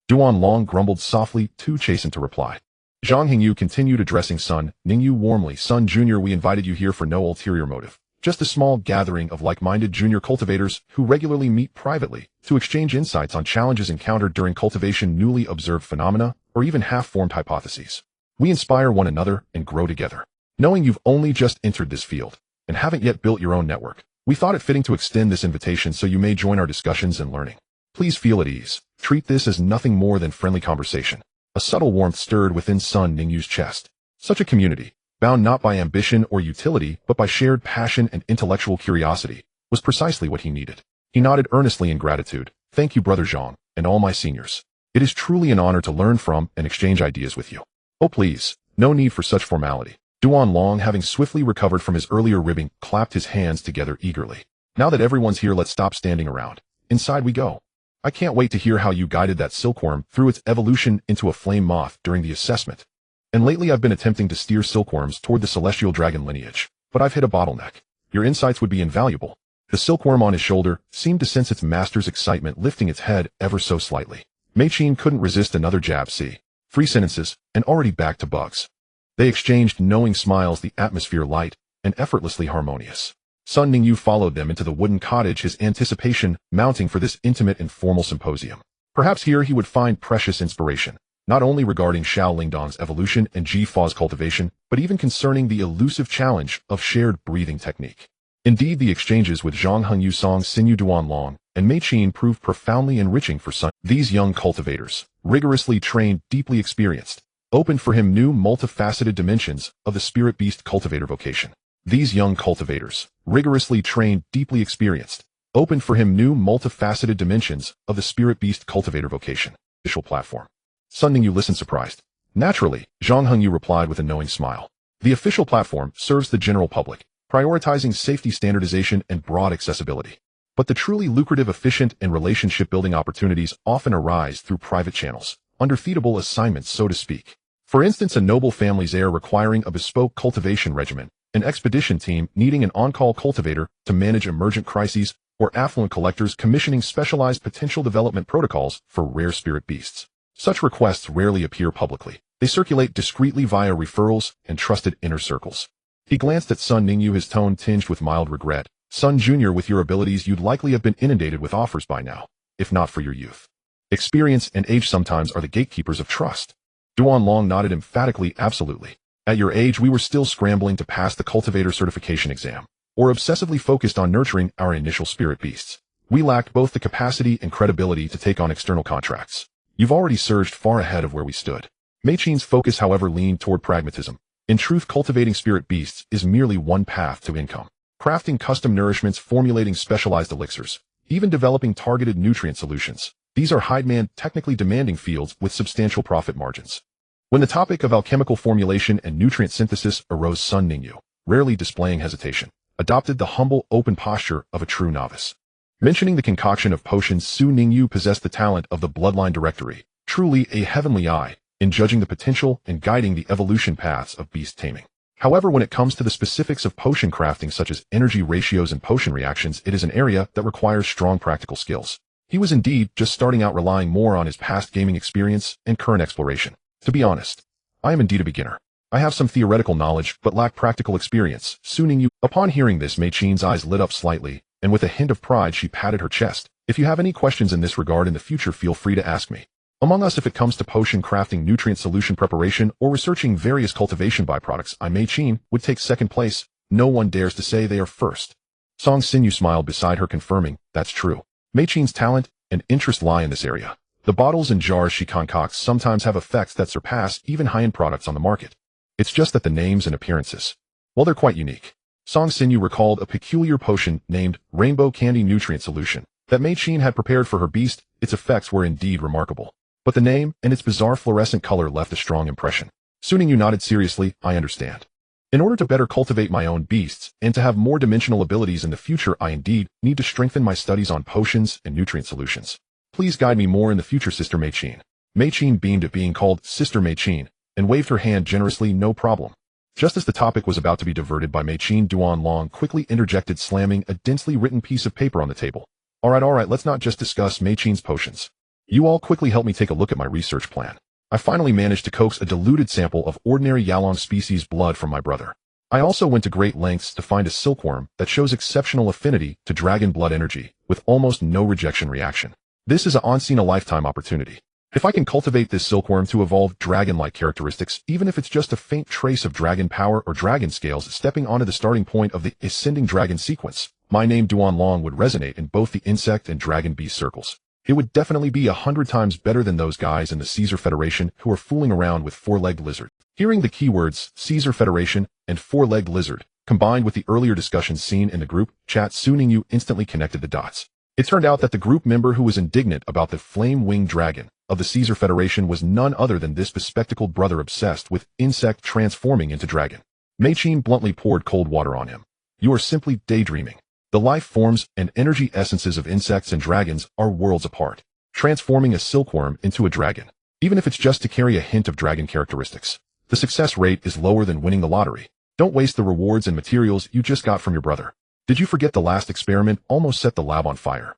A: Duan Long grumbled softly, too chastened to reply. Zhang Hingyu continued addressing Sun Ningyu warmly. Sun Jr., we invited you here for no ulterior motive. Just a small gathering of like-minded junior cultivators who regularly meet privately to exchange insights on challenges encountered during cultivation, newly observed phenomena, or even half-formed hypotheses. We inspire one another and grow together. Knowing you've only just entered this field and haven't yet built your own network, we thought it fitting to extend this invitation so you may join our discussions and learning. Please feel at ease. Treat this as nothing more than friendly conversation. A subtle warmth stirred within Sun Ningyu's chest. Such a community, bound not by ambition or utility, but by shared passion and intellectual curiosity, was precisely what he needed. He nodded earnestly in gratitude. Thank you, Brother Zhang, and all my seniors. It is truly an honor to learn from and exchange ideas with you. Oh please, no need for such formality. Duan Long, having swiftly recovered from his earlier ribbing, clapped his hands together eagerly. Now that everyone's here, let's stop standing around. Inside we go. I can't wait to hear how you guided that silkworm through its evolution into a flame moth during the assessment. And lately I've been attempting to steer silkworms toward the celestial dragon lineage, but I've hit a bottleneck. Your insights would be invaluable. The silkworm on his shoulder seemed to sense its master's excitement, lifting its head ever so slightly. Mei Qin couldn't resist another jab. See, 3 sentences, and already back to bugs. They exchanged knowing smiles, the atmosphere light and effortlessly harmonious. Sun Ningyu followed them into the wooden cottage, his anticipation mounting for this intimate and formal symposium. Perhaps here he would find precious inspiration, not only regarding Xiao Lingdong's evolution and Ji Fa's cultivation, but even concerning the elusive challenge of shared breathing technique. Indeed, the exchanges with Zhang Hengyu, Song Xinyu, Duan Long, and Mei Qin proved profoundly enriching for Sun. These young cultivators, rigorously trained, deeply experienced, opened for him new multifaceted dimensions of the spirit beast cultivator vocation. These young cultivators, rigorously trained, deeply experienced, opened for him new multifaceted dimensions of the spirit beast cultivator vocation. Official platform. Sun Ningyu listened surprised. Naturally, Zhang Hengyu replied with a knowing smile. The official platform serves the general public, prioritizing safety, standardization, and broad accessibility. But the truly lucrative, efficient, and relationship-building opportunities often arise through private channels, undefeatable assignments, so to speak. For instance, a noble family's heir requiring a bespoke cultivation regimen, an expedition team needing an on-call cultivator to manage emergent crises, or affluent collectors commissioning specialized potential development protocols for rare spirit beasts. Such requests rarely appear publicly. They circulate discreetly via referrals and trusted inner circles. He glanced at Sun Ningyu, his tone tinged with mild regret. Sun Jr., with your abilities, you'd likely have been inundated with offers by now, if not for your youth. Experience and age sometimes are the gatekeepers of trust. Duan Long nodded emphatically. Absolutely. At your age, we were still scrambling to pass the cultivator certification exam, or obsessively focused on nurturing our initial spirit beasts. We lacked both the capacity and credibility to take on external contracts. You've already surged far ahead of where we stood. Mei Qin's focus, however, leaned toward pragmatism. In truth, cultivating spirit beasts is merely one path to income. Crafting custom nourishments, formulating specialized elixirs, even developing targeted nutrient solutions. These are high-demand, technically demanding fields with substantial profit margins. When the topic of alchemical formulation and nutrient synthesis arose, Sun Ningyu, rarely displaying hesitation, adopted the humble, open posture of a true novice. Mentioning the concoction of potions, Su Ningyu possessed the talent of the Bloodline Directory, truly a heavenly eye, in judging the potential and guiding the evolution paths of beast taming. However, when it comes to the specifics of potion crafting, such as energy ratios and potion reactions, it is an area that requires strong practical skills. He was indeed just starting out, relying more on his past gaming experience and current exploration. To be honest, I am indeed a beginner. I have some theoretical knowledge, but lack practical experience. Su Ningyu. Upon hearing this, Mei Qin's eyes lit up slightly, and with a hint of pride she patted her chest. If you have any questions in this regard in the future, feel free to ask me. Among us, if it comes to potion crafting, nutrient solution preparation, or researching various cultivation byproducts, I, Mei Qin, would take second place. No one dares to say they are first. Song Xinyu smiled beside her, confirming, that's true. Mei Qin's talent and interest lie in this area. The bottles and jars she concocts sometimes have effects that surpass even high-end products on the market. It's just that the names and appearances, well, they're quite unique. Song Xinyu recalled a peculiar potion named Rainbow Candy Nutrient Solution that Mei Qin had prepared for her beast. Its effects were indeed remarkable, but the name and its bizarre fluorescent color left a strong impression. Su Ningyu nodded seriously. I understand. In order to better cultivate my own beasts and to have more dimensional abilities in the future, I indeed need to strengthen my studies on potions and nutrient solutions. Please guide me more in the future, Sister Mei Qin. Mei Qin beamed at being called Sister Mei Qin, and waved her hand generously, no problem. Just as the topic was about to be diverted by Mei Qin, Duanlong quickly interjected, slamming a densely written piece of paper on the table. Alright, let's not just discuss Mei Qin's potions. You all quickly help me take a look at my research plan. I finally managed to coax a diluted sample of ordinary Yalong species blood from my brother. I also went to great lengths to find a silkworm that shows exceptional affinity to dragon blood energy, with almost no rejection reaction. This is a once-in-a-lifetime opportunity. If I can cultivate this silkworm to evolve dragon-like characteristics, even if it's just a faint trace of dragon power or dragon scales stepping onto the starting point of the ascending dragon sequence, my name Duanlong would resonate in both the insect and dragon beast circles. It would definitely be 100 times better than those guys in the Caesar Federation who are fooling around with four-legged lizard. Hearing the keywords Caesar Federation and four-legged lizard, combined with the earlier discussions seen in the group chat, Ningyu instantly connected the dots. It turned out that the group member who was indignant about the flame-winged dragon of the Caesar Federation was none other than this bespectacled brother obsessed with insect transforming into dragon. Mei Qin bluntly poured cold water on him. You are simply daydreaming. The life forms and energy essences of insects and dragons are worlds apart. Transforming a silkworm into a dragon, even if it's just to carry a hint of dragon characteristics, the success rate is lower than winning the lottery. Don't waste the rewards and materials you just got from your brother. Did you forget the last experiment almost set the lab on fire?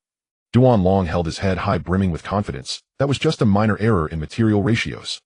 A: Duanlong held his head high, brimming with confidence. That was just a minor error in material ratios.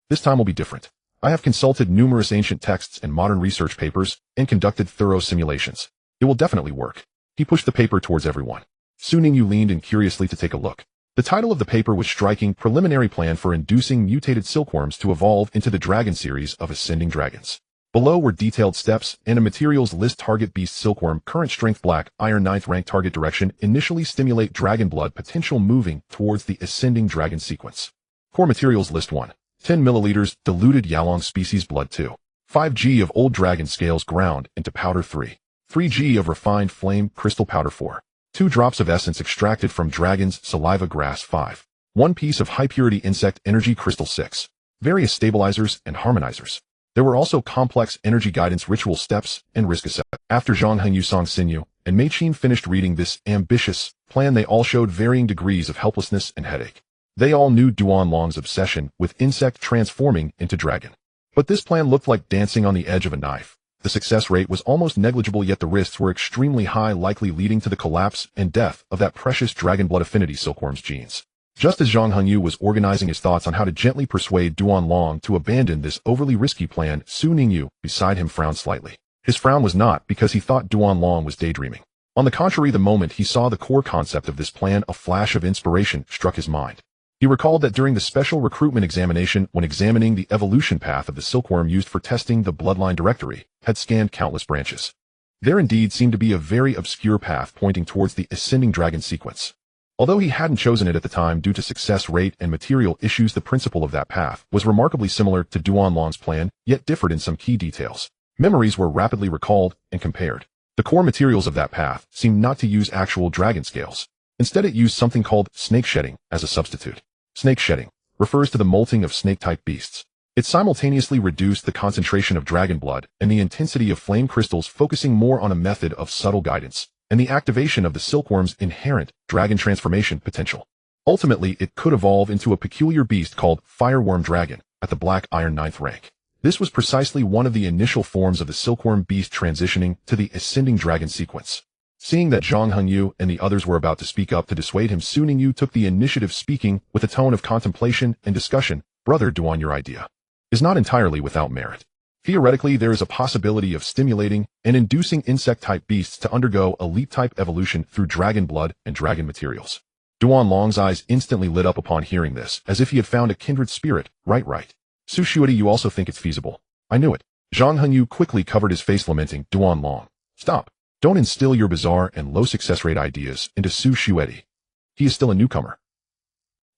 A: This time will be different. I have consulted numerous ancient texts and modern research papers and conducted thorough simulations. It will definitely work. He pushed the paper towards everyone. Ningyu leaned in curiously to take a look. The title of the paper was striking: Preliminary Plan for Inducing Mutated Silkworms to Evolve into the Dragon Series of Ascending Dragons. Below were detailed steps and a materials list. Target: beast silkworm, current strength black, iron 9th rank. Target direction: initially stimulate dragon blood potential moving towards the ascending dragon sequence. Core materials list 1. 10 milliliters diluted Yalong species blood. 2. 5g of old dragon scales ground into powder. 3. 3g of refined flame crystal powder. 4. 2 drops of essence extracted from dragon's saliva grass. 5. 1 piece of high purity insect energy crystal. 6. Various stabilizers and harmonizers. There were also complex energy guidance ritual steps and risk assessment. After Zhang Hengyu, Song Xinyu, and Mei Qin finished reading this ambitious plan, they all showed varying degrees of helplessness and headache. They all knew Duanlong's obsession with insect transforming into dragon. But this plan looked like dancing on the edge of a knife. The success rate was almost negligible, yet the risks were extremely high, likely leading to the collapse and death of that precious dragon blood affinity silkworm's genes. Just as Zhang Hengyu was organizing his thoughts on how to gently persuade Duanlong to abandon this overly risky plan, Ningyu, beside him, frowned slightly. His frown was not because he thought Duanlong was daydreaming. On the contrary, the moment he saw the core concept of this plan, a flash of inspiration struck his mind. He recalled that during the special recruitment examination, when examining the evolution path of the silkworm used for testing the bloodline directory, had scanned countless branches. There indeed seemed to be a very obscure path pointing towards the ascending dragon sequence. Although he hadn't chosen it at the time due to success rate and material issues, the principle of that path was remarkably similar to Duanlong's plan, yet differed in some key details. Memories were rapidly recalled and compared. The core materials of that path seemed not to use actual dragon scales. Instead, it used something called snake shedding as a substitute. Snake shedding refers to the molting of snake-type beasts. It simultaneously reduced the concentration of dragon blood and the intensity of flame crystals, focusing more on a method of subtle guidance and the activation of the silkworm's inherent dragon transformation potential. Ultimately, it could evolve into a peculiar beast called Fireworm Dragon at the Black Iron 9th rank. This was precisely one of the initial forms of the silkworm beast transitioning to the ascending dragon sequence. Seeing that Zhang Hengyu and the others were about to speak up to dissuade him, Ningyu took the initiative, speaking with a tone of contemplation and discussion. Brother Duan, your idea is not entirely without merit. Theoretically, there is a possibility of stimulating and inducing insect-type beasts to undergo elite-type evolution through dragon blood and dragon materials. Duanlong's eyes instantly lit up upon hearing this, as if he had found a kindred spirit. Right. Su Shuedi, you also think it's feasible? I knew it. Zhang Hengyu quickly covered his face, lamenting. Duanlong, stop. Don't instill your bizarre and low success rate ideas into Su Shuedi. He is still a newcomer.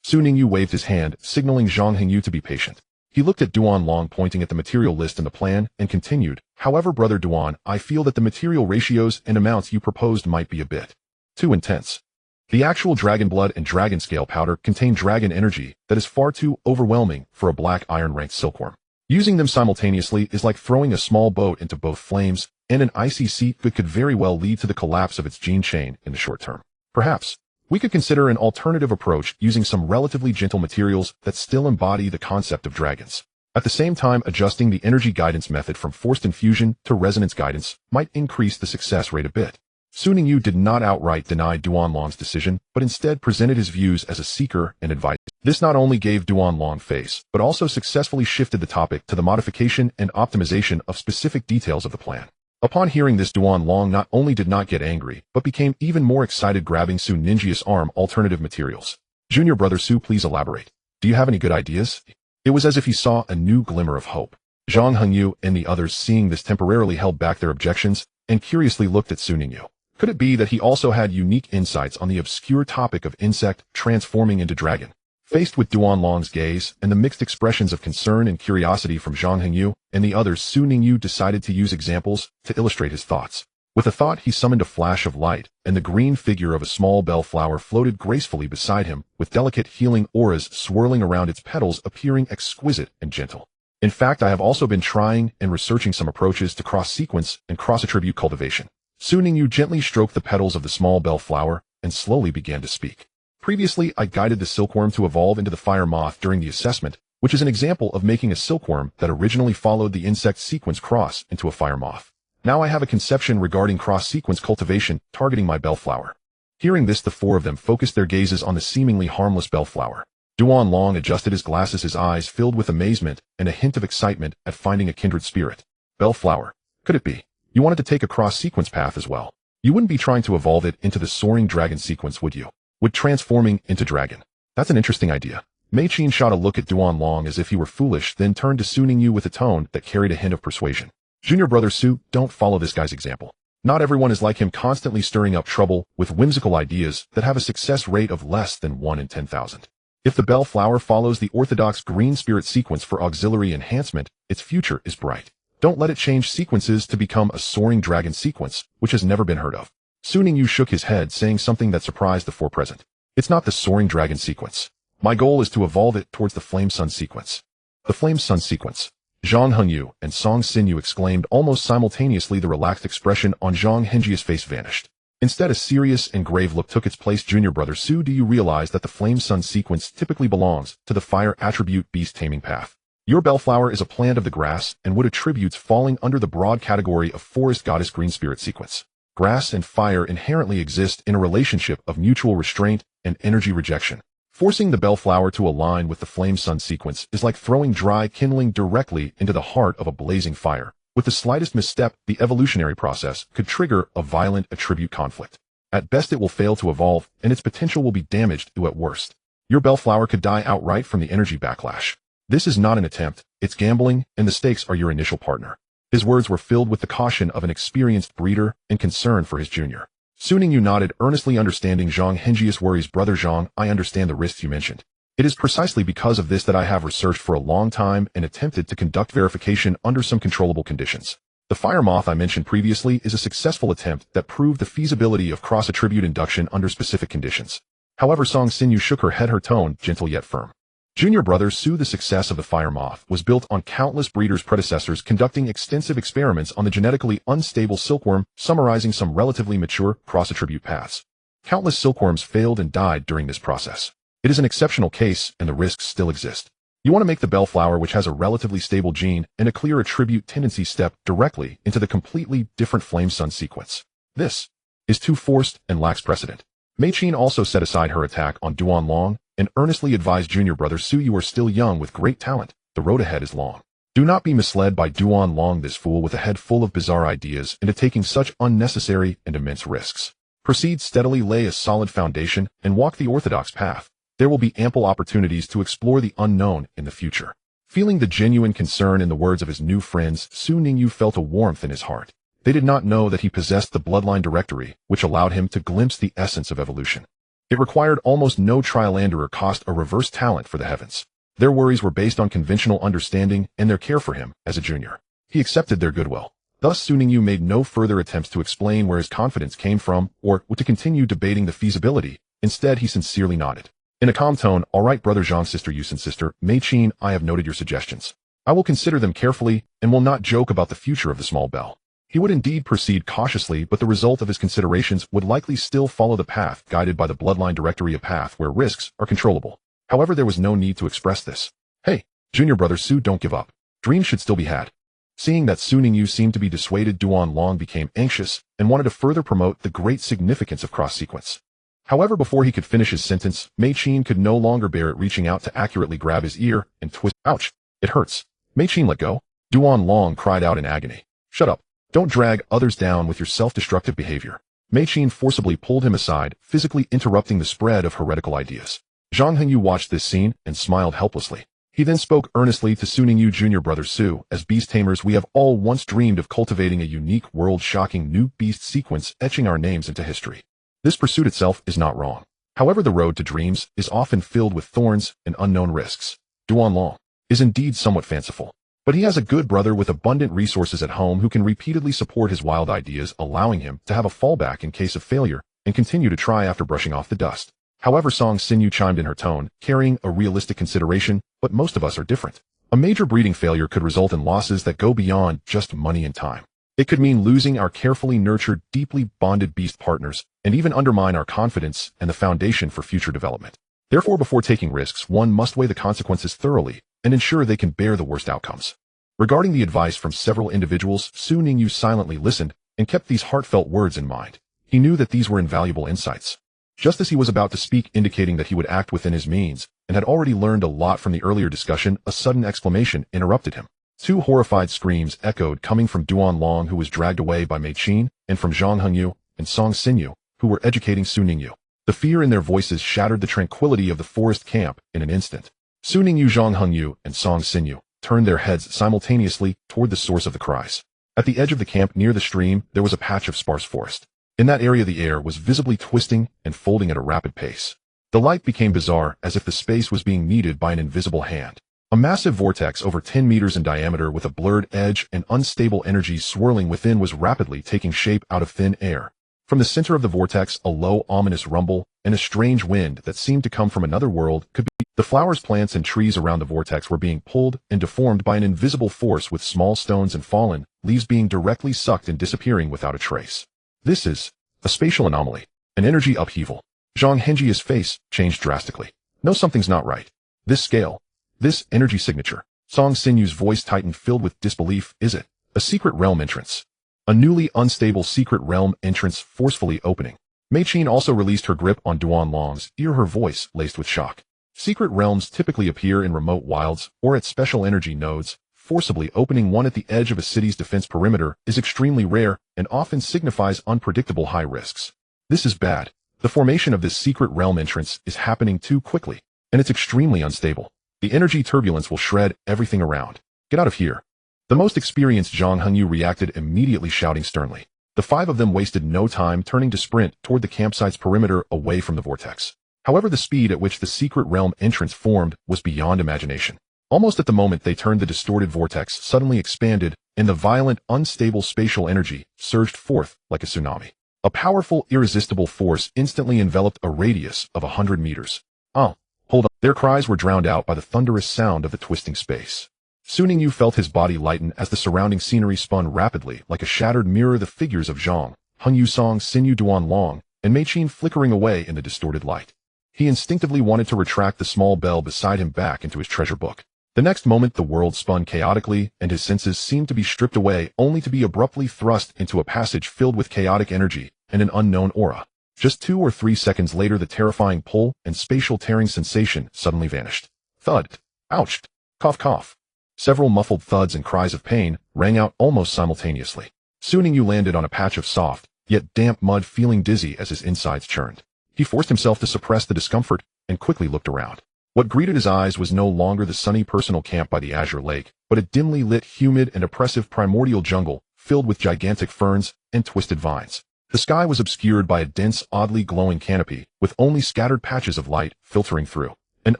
A: Su Ningyu waved his hand, signaling Zhang Hengyu to be patient. He looked at Duanlong, pointing at the material list in the plan, and continued, however, Brother Duan, I feel that the material ratios and amounts you proposed might be a bit too intense. The actual dragon blood and dragon scale powder contain dragon energy that is far too overwhelming for a black iron ranked silkworm. Using them simultaneously is like throwing a small boat into both flames and an icy sea that could very well lead to the collapse of its gene chain in the short term. Perhaps We could consider an alternative approach using some relatively gentle materials that still embody the concept of dragons. At the same time, adjusting the energy guidance method from forced infusion to resonance guidance might increase the success rate a bit. Su Ningyu did not outright deny Duanlong's decision, but instead presented his views as a seeker and advisor. This not only gave Duanlong face, but also successfully shifted the topic to the modification and optimization of specific details of the plan. Upon hearing this, Duanlong not only did not get angry, but became even more excited, grabbing Su Ninjia's arm. Alternative materials. Junior brother Su, please elaborate. Do you have any good ideas? It was as if he saw a new glimmer of hope. Zhang Hengyu and the others, seeing this, temporarily held back their objections and curiously looked at Su Ningyu. Could it be that he also had unique insights on the obscure topic of insect transforming into dragon? Faced with Duanlong's gaze and the mixed expressions of concern and curiosity from Zhang Hengyu and the others, Su Ningyu decided to use examples to illustrate his thoughts. With a thought, he summoned a flash of light, and the green figure of a small bellflower floated gracefully beside him, with delicate healing auras swirling around its petals, appearing exquisite and gentle. In fact, I have also been trying and researching some approaches to cross-sequence and cross-attribute cultivation. Su Ningyu gently stroked the petals of the small bellflower and slowly began to speak. Previously, I guided the silkworm to evolve into the fire moth during the assessment, which is an example of making a silkworm that originally followed the insect sequence cross into a fire moth. Now I have a conception regarding cross-sequence cultivation targeting my bellflower. Hearing this, the four of them focused their gazes on the seemingly harmless bellflower. Duanlong adjusted his glasses, his eyes filled with amazement and a hint of excitement at finding a kindred spirit. Bellflower. Could it be? You wanted to take a cross-sequence path as well. You wouldn't be trying to evolve it into the soaring dragon sequence, would you? Would transforming into dragon. That's an interesting idea. Mei Qin shot a look at Duanlong as if he were foolish, then turned to Su Ningyu with a tone that carried a hint of persuasion. Junior brother Su, don't follow this guy's example. Not everyone is like him, constantly stirring up trouble with whimsical ideas that have a success rate of less than 1 in 10,000. If the bellflower follows the orthodox green spirit sequence for auxiliary enhancement, its future is bright. Don't let it change sequences to become a soaring dragon sequence, which has never been heard of. Su Ningyu shook his head, saying something that surprised the four present. It's not the soaring dragon sequence. My goal is to evolve it towards the flame sun sequence. The flame sun sequence. Zhang Hengyu and Song Xinyu exclaimed almost simultaneously. The relaxed expression on Zhang Hengjia's face vanished. Instead, a serious and grave look took its place. Junior brother Su, do you realize that the flame sun sequence typically belongs to the fire attribute beast taming path? Your bellflower is a plant of the grass and wood attributes, falling under the broad category of forest goddess green spirit sequence. Grass and fire inherently exist in a relationship of mutual restraint and energy rejection. Forcing the bellflower to align with the flame sun sequence is like throwing dry kindling directly into the heart of a blazing fire. With the slightest misstep, the evolutionary process could trigger a violent attribute conflict. At best, it will fail to evolve, and its potential will be damaged at worst. Your bellflower could die outright from the energy backlash. This is not an attempt, it's gambling, and the stakes are your initial partner. His words were filled with the caution of an experienced breeder and concern for his junior. Su Ningyu nodded, earnestly understanding Zhang Hengjia's worries. Brother Zhang, I understand the risks you mentioned. It is precisely because of this that I have researched for a long time and attempted to conduct verification under some controllable conditions. The fire moth I mentioned previously is a successful attempt that proved the feasibility of cross-attribute induction under specific conditions. However, Song Xinyu shook her head, her tone gentle yet firm. Junior brother Su, the success of the fire moth was built on countless breeders' predecessors conducting extensive experiments on the genetically unstable silkworm, summarizing some relatively mature cross-attribute paths. Countless silkworms failed and died during this process. It is an exceptional case, and the risks still exist. You want to make the bellflower, which has a relatively stable gene and a clear attribute tendency, step directly into the completely different flame sun sequence. This is too forced and lacks precedent. Mei Qin also set aside her attack on Duanlong and earnestly advised Junior brother Su, you are still young with great talent. The road ahead is long. Do not be misled by Duanlong, this fool with a head full of bizarre ideas, into taking such unnecessary and immense risks. Proceed steadily, lay a solid foundation, and walk the orthodox path. There will be ample opportunities to explore the unknown in the future. Feeling the genuine concern in the words of his new friends, Su Ningyu felt a warmth in his heart. They did not know that he possessed the bloodline directory, which allowed him to glimpse the essence of evolution. It required almost no trial and or cost a reverse talent for the heavens. Their worries were based on conventional understanding and their care for him as a junior. He accepted their goodwill. Thus, Su Ningyu made no further attempts to explain where his confidence came from or to continue debating the feasibility. Instead, he sincerely nodded. In a calm tone, all right, brother Zhang, sister Yusin, sister Mei Qin, I have noted your suggestions. I will consider them carefully and will not joke about the future of the small bell. He would indeed proceed cautiously, but the result of his considerations would likely still follow the path guided by the Bloodline Directory, a path where risks are controllable. However, there was no need to express this. Hey, junior brother Su, don't give up. Dreams should still be had. Seeing that Su Ningyu seemed to be dissuaded, Duan Long became anxious and wanted to further promote the great significance of cross-sequence. However, before he could finish his sentence, Mei Qin could no longer bear it, reaching out to accurately grab his ear and twist. Ouch! It hurts. Mei Qin, let go. Duan Long cried out in agony. Shut up. Don't drag others down with your self-destructive behavior. Mei Qin forcibly pulled him aside, physically interrupting the spread of heretical ideas. Zhang Hengyu watched this scene and smiled helplessly. He then spoke earnestly to Su Ningyu, junior brother Su. As beast tamers, we have all once dreamed of cultivating a unique, world-shocking new beast sequence, etching our names into history. This pursuit itself is not wrong. However, the road to dreams is often filled with thorns and unknown risks. Duan Long is indeed somewhat fanciful, but he has a good brother with abundant resources at home who can repeatedly support his wild ideas, allowing him to have a fallback in case of failure and continue to try after brushing off the dust. However, Song Xinyu chimed in her tone, carrying a realistic consideration, but most of us are different. A major breeding failure could result in losses that go beyond just money and time. It could mean losing our carefully nurtured, deeply bonded beast partners, and even undermine our confidence and the foundation for future development. Therefore, before taking risks, one must weigh the consequences thoroughly and ensure they can bear the worst outcomes. Regarding the advice from several individuals, Su Ningyu silently listened and kept these heartfelt words in mind. He knew that these were invaluable insights. Just as he was about to speak, indicating that he would act within his means, and had already learned a lot from the earlier discussion, a sudden exclamation interrupted him. Two horrified screams echoed, coming from Duan Long, who was dragged away by Mei Qin, and from Zhang Hengyu and Song Xinyu, who were educating Su Ningyu. The fear in their voices shattered the tranquility of the forest camp in an instant. Su Ningyu, Zhang Hengyu, and Song Xinyu turned their heads simultaneously toward the source of the cries. At the edge of the camp near the stream, there was a patch of sparse forest. In that area, the air was visibly twisting and folding at a rapid pace. The light became bizarre, as if the space was being kneaded by an invisible hand. A massive vortex over 10 meters in diameter with a blurred edge and unstable energies swirling within was rapidly taking shape out of thin air. From the center of the vortex, a low, ominous rumble and a strange wind that seemed to come from another world could be. The flowers, plants, and trees around the vortex were being pulled and deformed by an invisible force, with small stones and fallen leaves being directly sucked and disappearing without a trace. This is a spatial anomaly, an energy upheaval. Zhang Hengyi's face changed drastically. No, something's not right. This scale, this energy signature. Song Xinyu's voice tightened, filled with disbelief. Is it a secret realm entrance? A newly unstable secret realm entrance forcefully opening. Mei Qin also released her grip on Duan Long's ear, her voice laced with shock. Secret realms typically appear in remote wilds or at special energy nodes. Forcibly opening one at the edge of a city's defense perimeter is extremely rare and often signifies unpredictable high risks. This is bad. The formation of this secret realm entrance is happening too quickly, and it's extremely unstable. The energy turbulence will shred everything around. Get out of here. The most experienced Zhang Hengyu reacted immediately, shouting sternly. The five of them wasted no time turning to sprint toward the campsite's perimeter away from the vortex. However, the speed at which the secret realm entrance formed was beyond imagination. Almost at the moment they turned, the distorted vortex suddenly expanded, and the violent, unstable spatial energy surged forth like a tsunami. A powerful, irresistible force instantly enveloped a radius of 100 meters. Oh, hold on. Their cries were drowned out by the thunderous sound of the twisting space. Su Ningyu felt his body lighten as the surrounding scenery spun rapidly like a shattered mirror, the figures of Zhang, Hengyu, Song Xinyu, Duan Long, and Mei Qin flickering away in the distorted light. He instinctively wanted to retract the small bell beside him back into his treasure book. The next moment the world spun chaotically, and his senses seemed to be stripped away, only to be abruptly thrust into a passage filled with chaotic energy and an unknown aura. Just 2 or 3 seconds later, the terrifying pull and spatial tearing sensation suddenly vanished. Thud. Ouch. Cough, cough. Several muffled thuds and cries of pain rang out almost simultaneously. Su Ningyu landed on a patch of soft, yet damp mud, feeling dizzy as his insides churned. He forced himself to suppress the discomfort and quickly looked around. What greeted his eyes was no longer the sunny personal camp by the azure lake, but a dimly lit, humid, and oppressive primordial jungle filled with gigantic ferns and twisted vines. The sky was obscured by a dense, oddly glowing canopy, with only scattered patches of light filtering through. An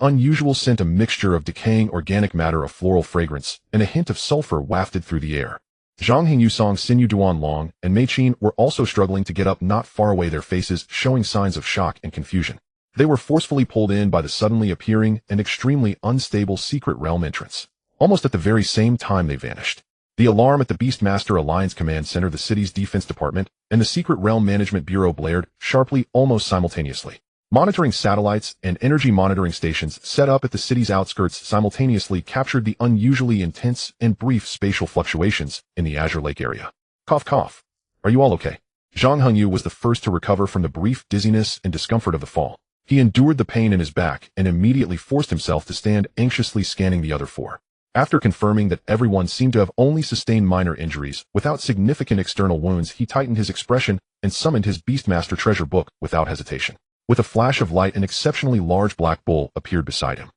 A: unusual scent, a mixture of decaying organic matter, a floral fragrance, and a hint of sulfur wafted through the air. Zhang Hengyu, Song Xinyu, Duan Long, and Mei Qin were also struggling to get up, not far away, their faces showing signs of shock and confusion. They were forcefully pulled in by the suddenly appearing and extremely unstable secret realm entrance. Almost at the very same time they vanished. The alarm at the Beastmaster Alliance Command Center, the city's defense department, and the Secret Realm Management Bureau blared sharply almost simultaneously. Monitoring satellites and energy monitoring stations set up at the city's outskirts simultaneously captured the unusually intense and brief spatial fluctuations in the Azure Lake area. Cough cough. Are you all okay? Zhang Hengyu was the first to recover from the brief dizziness and discomfort of the fall. He endured the pain in his back and immediately forced himself to stand, anxiously scanning the other four. After confirming that everyone seemed to have only sustained minor injuries without significant external wounds, he tightened his expression and summoned his Beastmaster treasure book without hesitation. With a flash of light, an exceptionally large black bull appeared beside him.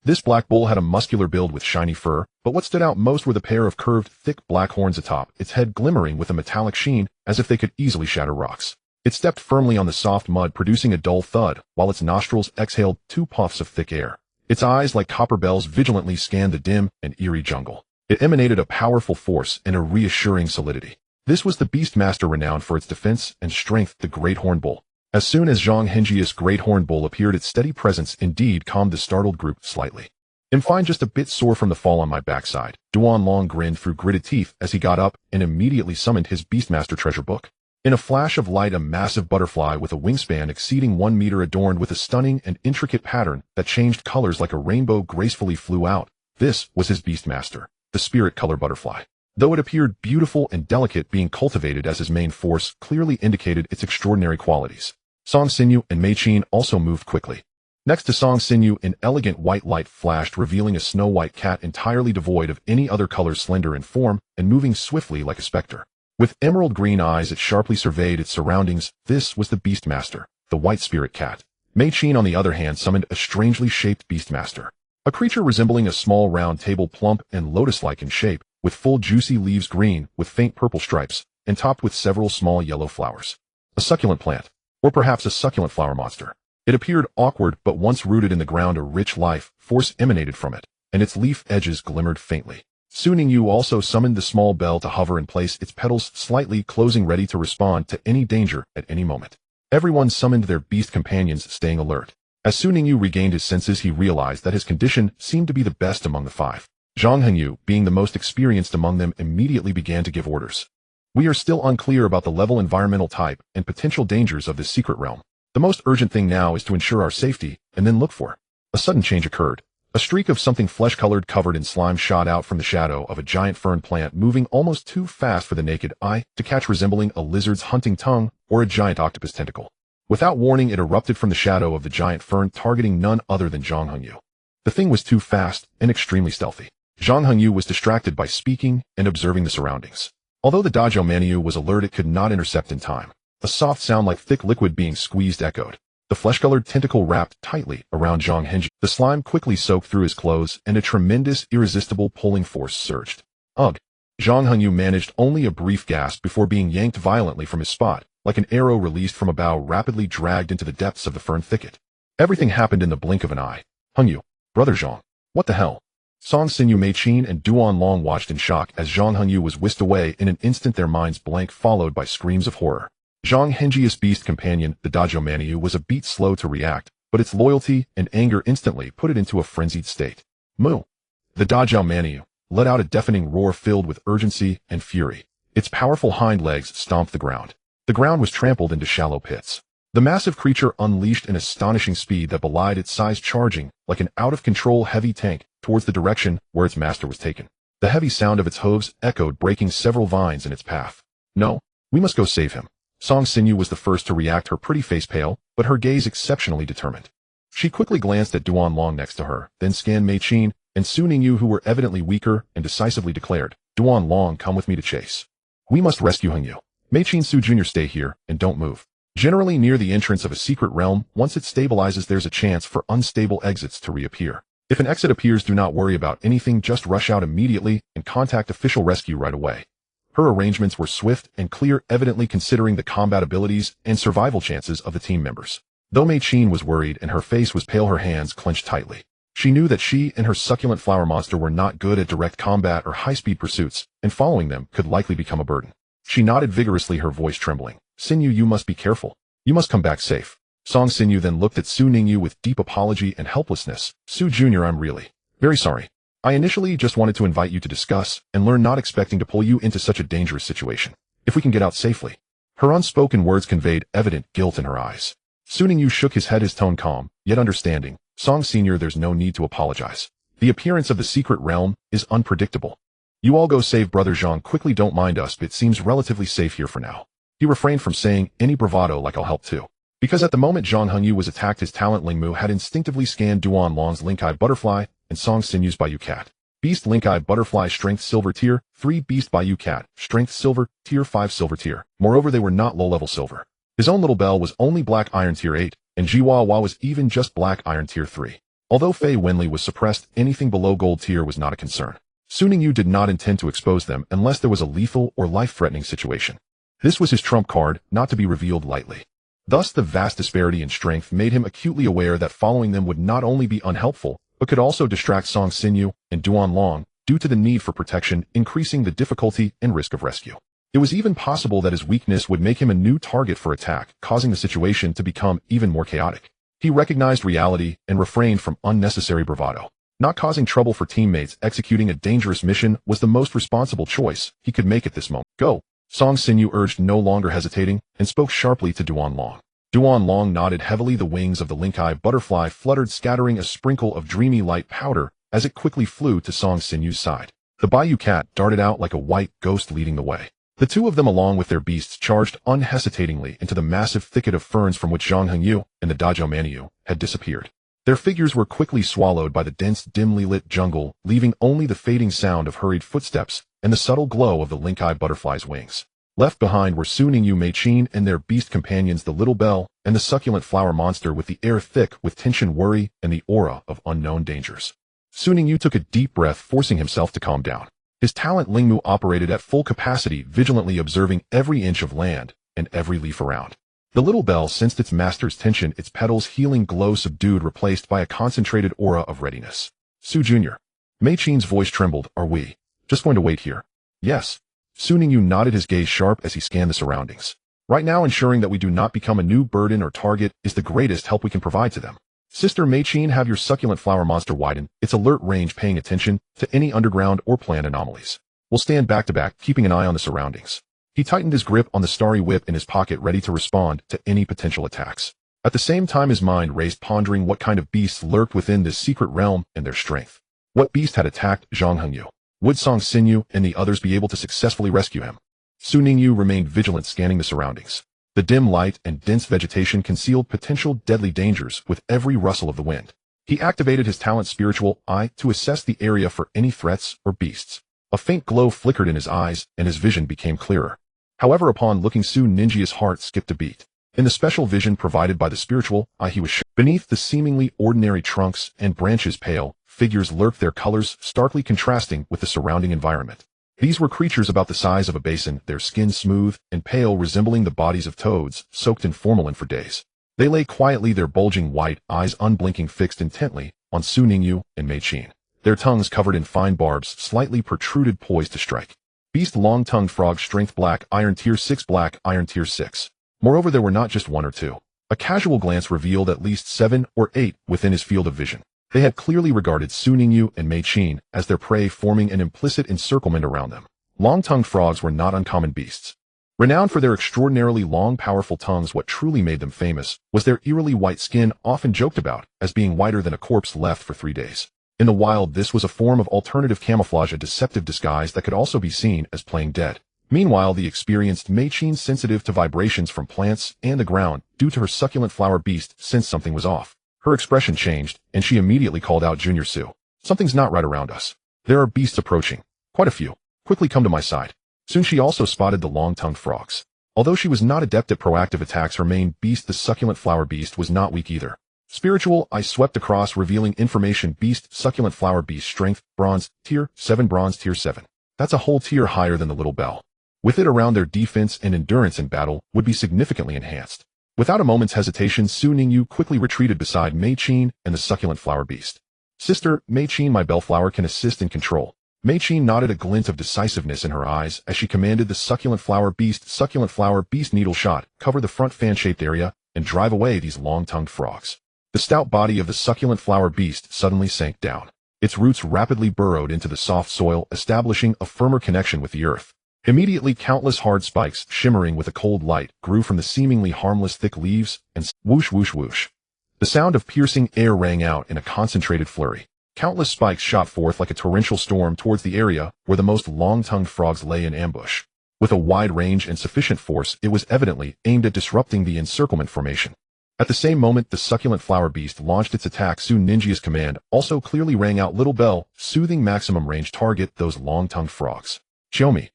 A: This black bull had a muscular build with shiny fur, but what stood out most were the pair of curved, thick black horns atop, its head glimmering with a metallic sheen as if they could easily shatter rocks. It stepped firmly on the soft mud, producing a dull thud, while its nostrils exhaled 2 puffs of thick air. Its eyes, like copper bells, vigilantly scanned the dim and eerie jungle. It emanated a powerful force and a reassuring solidity. This was the Beastmaster renowned for its defense and strength, the Great Horn Bull. As soon as Zhang Hengyi's Great Horn Bull appeared, its steady presence indeed calmed the startled group slightly. "I'm fine, just a bit sore from the fall on my backside." Duanlong grinned through gritted teeth as he got up and immediately summoned his Beastmaster treasure book. In a flash of light, a massive butterfly with a wingspan exceeding 1 meter, adorned with a stunning and intricate pattern that changed colors like a rainbow, gracefully flew out. This was his Beastmaster, the spirit color butterfly. Though it appeared beautiful and delicate, being cultivated as his main force clearly indicated its extraordinary qualities. Song Xinyu and Mei Qin also moved quickly. Next to Song Xinyu, an elegant white light flashed, revealing a snow-white cat entirely devoid of any other color, slender in form and moving swiftly like a specter. With emerald green eyes, it sharply surveyed its surroundings. This was the Beastmaster, the white spirit cat. Mei Qin, on the other hand, summoned a strangely shaped Beastmaster. A creature resembling a small round table, plump and lotus-like in shape, with full juicy leaves, green with faint purple stripes, and topped with several small yellow flowers. A succulent plant, or perhaps a succulent flower monster. It appeared awkward, but once rooted in the ground, a rich life force emanated from it, and its leaf edges glimmered faintly. Su Ningyu also summoned the small bell to hover and place its petals slightly closing, ready to respond to any danger at any moment. Everyone summoned their beast companions, staying alert. As Su Ningyu regained his senses, he realized that his condition seemed to be the best among the 5. Zhang Hengyu, being the most experienced among them, immediately began to give orders. "We are still unclear about the level, environmental type, and potential dangers of this secret realm. The most urgent thing now is to ensure our safety, and then look for." A sudden change occurred. A streak of something flesh-colored, covered in slime, shot out from the shadow of a giant fern plant, moving almost too fast for the naked eye to catch, resembling a lizard's hunting tongue or a giant octopus tentacle. Without warning, it erupted from the shadow of the giant fern, targeting none other than Zhang Hengyu. The thing was too fast and extremely stealthy. Zhang Hengyu was distracted by speaking and observing the surroundings. Although the Dajou Manu was alert, it could not intercept in time. A soft sound like thick liquid being squeezed echoed. The flesh-colored tentacle wrapped tightly around Zhang Hengyu. The slime quickly soaked through his clothes, and a tremendous, irresistible pulling force surged. Ugh! Zhang Hengyu managed only a brief gasp before being yanked violently from his spot, like an arrow released from a bow, rapidly dragged into the depths of the fern thicket. Everything happened in the blink of an eye. "Hengyu, brother Zhang, what the hell?" Song Xinyu, Mei Qin, and Duanlong watched in shock as Zhang Hengyu was whisked away. In an instant, their minds blank, followed by screams of horror. Zhang Hengyi's beast companion, the Dajou Manu, was a bit slow to react, but its loyalty and anger instantly put it into a frenzied state. "Moo!" The Dajou Manu let out a deafening roar filled with urgency and fury. Its powerful hind legs stomped the ground. The ground was trampled into shallow pits. The massive creature unleashed an astonishing speed that belied its size, charging like an out-of-control heavy tank towards the direction where its master was taken. The heavy sound of its hooves echoed, breaking several vines in its path. "No, we must go save him." Song Xinyu was the first to react, her pretty face pale, but her gaze exceptionally determined. She quickly glanced at Duanlong next to her, then scanned Mei Qin and Su Ningyu, who were evidently weaker, and decisively declared, "Duanlong, come with me to chase. We must rescue Hengyu. Mei Qin, Su Jr., stay here, and don't move." Generally, near the entrance of a secret realm, once it stabilizes, there's a chance for unstable exits to reappear. If an exit appears, do not worry about anything, just rush out immediately and contact official rescue right away. Her arrangements were swift and clear, evidently considering the combat abilities and survival chances of the team members. Though Mei Qin was worried and her face was pale, her hands clenched tightly. She knew that she and her succulent flower monster were not good at direct combat or high-speed pursuits, and following them could likely become a burden. She nodded vigorously, her voice trembling. "Xinyu, you must be careful. You must come back safe." Song Xinyu then looked at Su Ningyu with deep apology and helplessness. "Su Jr., I'm really very sorry. I initially just wanted to invite you to discuss and learn, not expecting to pull you into such a dangerous situation. If we can get out safely. Her unspoken words conveyed evident guilt in her eyes. Su Ningyu shook his head, his tone calm, yet understanding. Song Senior, there's no need to apologize. The appearance of the secret realm is unpredictable. You all go save Brother Zhang quickly, don't mind us, but it seems relatively safe here for now. He refrained from saying any bravado like I'll help too. Because at the moment Zhang Hengyu was attacked, his talent Lingmu had instinctively scanned Duan Long's Link-Eye Butterfly and Song Sinyu's Bayou Cat. Beast Link-Eye Butterfly Strength Silver Tier 3, Beast Bayou Cat Strength Silver Tier 5 Silver Tier. Moreover, they were not low-level silver. His own little bell was only Black Iron Tier 8, and Jiwa Hua was even just Black Iron Tier 3. Although Fei Wenli was suppressed, anything below Gold Tier was not a concern. Su Ningyu did not intend to expose them unless there was a lethal or life-threatening situation. This was his trump card, not to be revealed lightly. Thus, the vast disparity in strength made him acutely aware that following them would not only be unhelpful, but could also distract Song Sinyu and Duan Long due to the need for protection, increasing the difficulty and risk of rescue. It was even possible that his weakness would make him a new target for attack, causing the situation to become even more chaotic. He recognized reality and refrained from unnecessary bravado. Not causing trouble for teammates executing a dangerous mission was the most responsible choice he could make at this moment. Go! Song Sinyu urged, no longer hesitating, and spoke sharply to Duan Long. Duan Long nodded heavily. The wings of the Link-Eye Butterfly fluttered, scattering a sprinkle of dreamy light powder as it quickly flew to Song Sinyu's side. The Bayou Cat darted out like a white ghost, leading the way. The two of them, along with their beasts, charged unhesitatingly into the massive thicket of ferns from which Zhang Hengyu and the Dajou Manyu had disappeared. Their figures were quickly swallowed by the dense, dimly lit jungle, leaving only the fading sound of hurried footsteps and the subtle glow of the Link-Eye Butterfly's wings. Left behind were Su Ningyu, Mei Qin, and their beast companions, the Little Bell and the succulent flower monster, with the air thick with tension, worry, and the aura of unknown dangers. Su Ningyu took a deep breath, forcing himself to calm down. His talent Lingmu operated at full capacity, vigilantly observing every inch of land and every leaf around. The Little Bell sensed its master's tension, its petals' healing glow subdued, replaced by a concentrated aura of readiness. Su Jr. Mei Qin's voice trembled. Are we just going to wait here? Yes. Su Ningyu nodded, his gaze sharp as he scanned the surroundings. Right now, ensuring that we do not become a new burden or target is the greatest help we can provide to them. Sister Mei Qin, have your succulent flower monster widen its alert range, paying attention to any underground or plant anomalies. We'll stand back to back, keeping an eye on the surroundings. He tightened his grip on the starry whip in his pocket, ready to respond to any potential attacks. At the same time, his mind raced, pondering what kind of beasts lurked within this secret realm and their strength. What beast had attacked Zhang Hengyu? Would Song Sinyu and the others be able to successfully rescue him? Su Ningyu remained vigilant, scanning the surroundings. The dim light and dense vegetation concealed potential deadly dangers with every rustle of the wind. He activated his talent Spiritual Eye to assess the area for any threats or beasts. A faint glow flickered in his eyes, and his vision became clearer. However, upon looking, Su Ninja's heart skipped a beat. In the special vision provided by the Spiritual Eye, he was sure. Beneath the seemingly ordinary trunks and branches, pale figures lurked, their colors starkly contrasting with the surrounding environment. These were creatures about the size of a basin, their skin smooth and pale, resembling the bodies of toads soaked in formalin for days. They lay quietly, their bulging white eyes unblinking, fixed intently on Su Ningyu and Mei Qin. Their tongues covered in fine barbs slightly protruded, poised to strike. Beast long-tongued frog, strength Black Iron Tier 6, Black Iron Tier 6. Moreover, there were not just one or two. A casual glance revealed at least 7 or 8 within his field of vision. They had clearly regarded Su Ningyu and Mei Qin as their prey, forming an implicit encirclement around them. Long-tongued frogs were not uncommon beasts. Renowned for their extraordinarily long, powerful tongues, what truly made them famous was their eerily white skin, often joked about as being whiter than a corpse left for 3 days. In the wild, this was a form of alternative camouflage, a deceptive disguise that could also be seen as playing dead. Meanwhile, the experienced Mei Qin, sensitive to vibrations from plants and the ground due to her succulent flower beast, sensed something was off. Her expression changed, and she immediately called out, Junior Su. Something's not right around us. There are beasts approaching. Quite a few. Quickly come to my side. Soon she also spotted the long-tongued frogs. Although she was not adept at proactive attacks, her main beast, the succulent flower beast, was not weak either. Spiritual Eye swept across, revealing information. Beast, succulent flower beast, strength, bronze, tier 7, bronze tier 7. That's a whole tier higher than the Little Bell. With it around, their defense and endurance in battle would be significantly enhanced. Without a moment's hesitation, Su Ningyu quickly retreated beside Mei Qin and the succulent flower beast. Sister, Mei Qin, my bellflower can assist in control. Mei Qin nodded, a glint of decisiveness in her eyes as she commanded the succulent flower beast needle shot, cover the front fan-shaped area, and drive away these long-tongued frogs. The stout body of the succulent flower beast suddenly sank down. Its roots rapidly burrowed into the soft soil, establishing a firmer connection with the earth. Immediately, countless hard spikes, shimmering with a cold light, grew from the seemingly harmless thick leaves, and whoosh whoosh whoosh. The sound of piercing air rang out in a concentrated flurry. Countless spikes shot forth like a torrential storm towards the area where the most long-tongued frogs lay in ambush. With a wide range and sufficient force, it was evidently aimed at disrupting the encirclement formation. At the same moment, the succulent flower beast launched its attack. Ninjia's command also clearly rang out. Little bell, soothing maximum range, target those long-tongued frogs. Show me.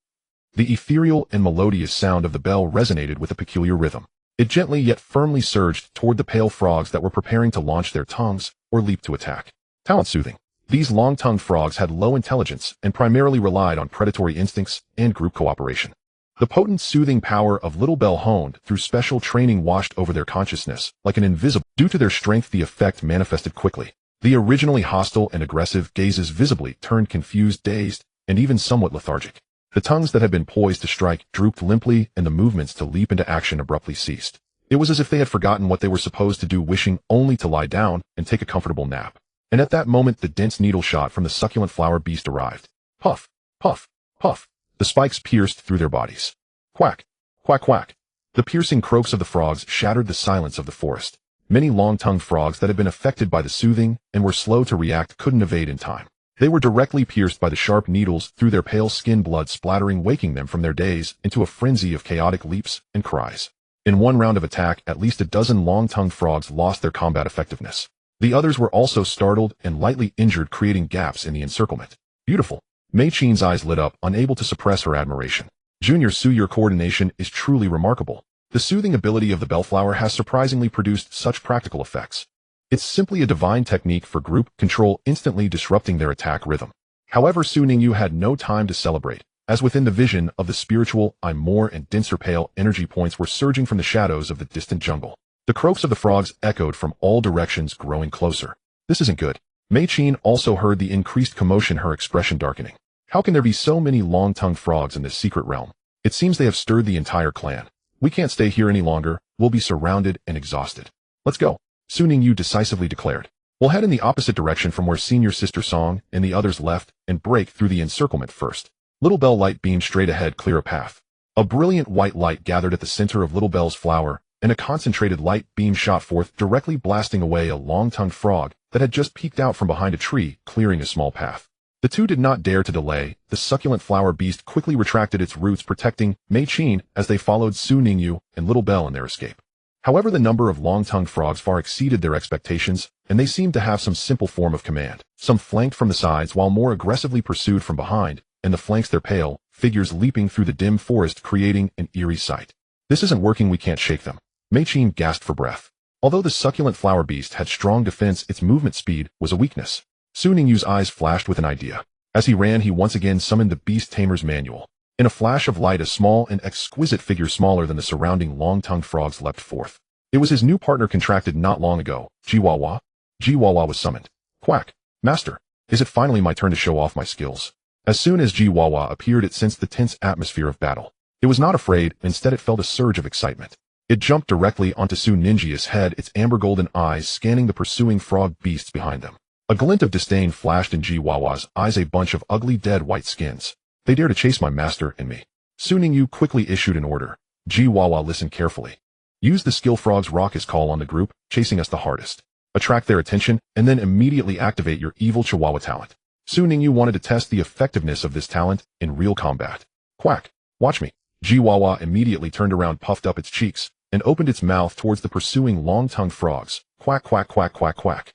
A: The ethereal and melodious sound of the bell resonated with a peculiar rhythm. It gently yet firmly surged toward the pale frogs that were preparing to launch their tongues or leap to attack. Talent soothing. These long-tongued frogs had low intelligence and primarily relied on predatory instincts and group cooperation. The potent soothing power of Little Bell honed through special training washed over their consciousness like an invisible. Due to their strength, the effect manifested quickly. The originally hostile and aggressive gazes visibly turned confused, dazed, and even somewhat lethargic. The tongues that had been poised to strike drooped limply, and the movements to leap into action abruptly ceased. It was as if they had forgotten what they were supposed to do, wishing only to lie down and take a comfortable nap. And at that moment, the dense needle shot from the succulent flower beast arrived. Puff, puff, puff. The spikes pierced through their bodies. Quack, quack, quack. The piercing croaks of the frogs shattered the silence of the forest. Many long-tongued frogs that had been affected by the soothing and were slow to react couldn't evade in time. They were directly pierced by the sharp needles through their pale skin, blood splattering, waking them from their daze into a frenzy of chaotic leaps and cries. In one round of attack, at least a dozen long-tongued frogs lost their combat effectiveness. The others were also startled and lightly injured, creating gaps in the encirclement. Beautiful. Mei Qin's eyes lit up, unable to suppress her admiration. Junior Su, your coordination is truly remarkable. The soothing ability of the bellflower has surprisingly produced such practical effects. It's simply a divine technique for group control, instantly disrupting their attack rhythm. However, Su Ningyu had no time to celebrate, as within the vision of the spiritual eye, more and denser pale energy points were surging from the shadows of the distant jungle. The croaks of the frogs echoed from all directions, growing closer. This isn't good. Mei Qin also heard the increased commotion, her expression darkening. How can there be so many long-tongued frogs in this secret realm? It seems they have stirred the entire clan. We can't stay here any longer. We'll be surrounded and exhausted. Let's go, Su Ningyu decisively declared. We'll head in the opposite direction from where senior sister Song and the others left and break through the encirclement first. Little Bell light beamed straight ahead, clear a path. A brilliant white light gathered at the center of Little Bell's flower, and a concentrated light beam shot forth, directly blasting away a long-tongued frog that had just peeked out from behind a tree, clearing a small path. The two did not dare to delay. The succulent flower beast quickly retracted its roots, protecting Mei Qin as they followed Su Ningyu and Little Bell in their escape. However, the number of long-tongued frogs far exceeded their expectations, and they seemed to have some simple form of command. Some flanked from the sides while more aggressively pursued from behind, and the flanks their pale figures leaping through the dim forest, creating an eerie sight. This isn't working, we can't shake them. Mei Qin gasped for breath. Although the succulent flower beast had strong defense, its movement speed was a weakness. Su Ningyu's eyes flashed with an idea. As he ran, he once again summoned the Beast Tamer's manual. In a flash of light, a small and exquisite figure smaller than the surrounding long-tongued frogs leapt forth. It was his new partner, contracted not long ago, Jiwawa. Jiwawa was summoned. Quack. Master, is it finally my turn to show off my skills? As soon as Jiwawa appeared, it sensed the tense atmosphere of battle. It was not afraid, instead it felt a surge of excitement. It jumped directly onto Su Ninjia's head, its amber golden eyes scanning the pursuing frog beasts behind them. A glint of disdain flashed in Jiwawa's eyes, a bunch of ugly dead white skins. They dare to chase my master and me. Su Ningyu quickly issued an order. Jiwawa listened carefully. Use the skill frog's raucous call on the group, chasing us the hardest. Attract their attention, and then immediately activate your evil Chihuahua talent. Su Ningyu wanted to test the effectiveness of this talent in real combat. Quack. Watch me. Jiwawa immediately turned around, puffed up its cheeks, and opened its mouth towards the pursuing long-tongued frogs. Quack, quack, quack, quack, quack.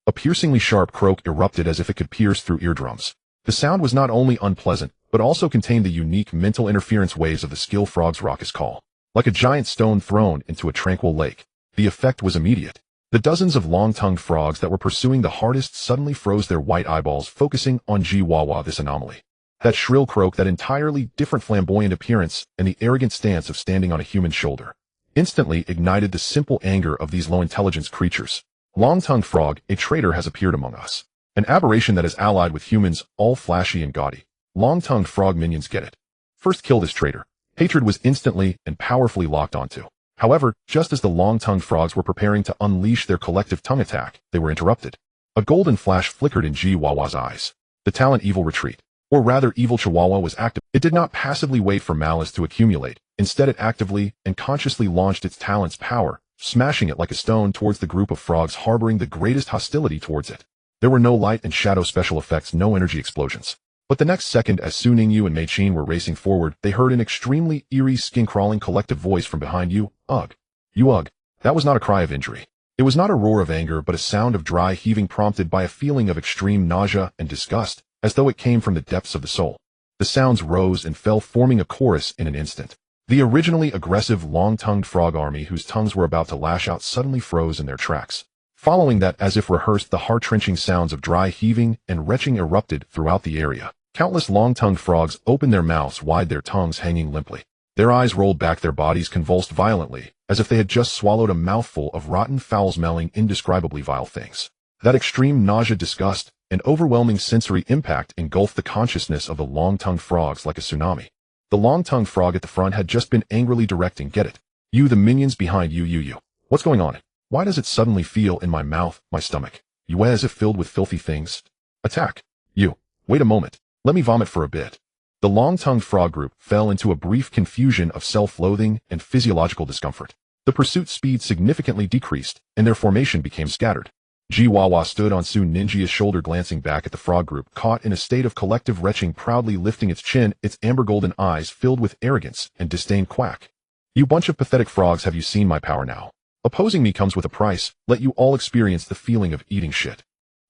A: A piercingly sharp croak erupted as if it could pierce through eardrums. The sound was not only unpleasant, but also contained the unique mental interference waves of the skill frog's raucous call. Like a giant stone thrown into a tranquil lake, the effect was immediate. The dozens of long-tongued frogs that were pursuing the hardest suddenly froze their white eyeballs, focusing on Jiwawa. This anomaly. That shrill croak, that entirely different flamboyant appearance, and the arrogant stance of standing on a human shoulder, instantly ignited the simple anger of these low-intelligence creatures. Long-tongued frog, a traitor has appeared among us. An aberration that is allied with humans, all flashy and gaudy. Long-tongued frog minions get it. First kill this traitor. Hatred was instantly and powerfully locked onto. However, just as the long-tongued frogs were preparing to unleash their collective tongue attack, they were interrupted. A golden flash flickered in Chihuahua's eyes. The talent Evil Retreat, or rather Evil Chihuahua, was active. It did not passively wait for malice to accumulate. Instead, it actively and consciously launched its talent's power, smashing it like a stone towards the group of frogs harboring the greatest hostility towards it. There were no light and shadow special effects, no energy explosions. But the next second, as Su Ningyu and Mei Qin were racing forward, they heard an extremely eerie, skin-crawling collective voice from behind you. Ugh. You ugh. That was not a cry of injury. It was not a roar of anger, but a sound of dry heaving prompted by a feeling of extreme nausea and disgust, as though it came from the depths of the soul. The sounds rose and fell, forming a chorus in an instant. The originally aggressive, long-tongued frog army, whose tongues were about to lash out, suddenly froze in their tracks. Following that, as if rehearsed, the heart-wrenching sounds of dry heaving and retching erupted throughout the area. Countless long-tongued frogs opened their mouths wide, their tongues hanging limply. Their eyes rolled back, their bodies convulsed violently, as if they had just swallowed a mouthful of rotten, foul-smelling, indescribably vile things. That extreme nausea, disgust, and overwhelming sensory impact engulfed the consciousness of the long-tongued frogs like a tsunami. The long-tongued frog at the front had just been angrily directing, "Get it. You, the minions behind you. What's going on? Why does it suddenly feel in my mouth, my stomach? You, as if filled with filthy things. Attack. You. Wait a moment. Let me vomit for a bit." The long-tongued frog group fell into a brief confusion of self-loathing and physiological discomfort. The pursuit speed significantly decreased, and their formation became scattered. Chihuahua stood on Su Ninjia's shoulder, glancing back at the frog group, caught in a state of collective retching, proudly lifting its chin, its amber golden eyes filled with arrogance and disdain. "Quack. You bunch of pathetic frogs, have you seen my power now? Opposing me comes with a price. Let you all experience the feeling of eating shit."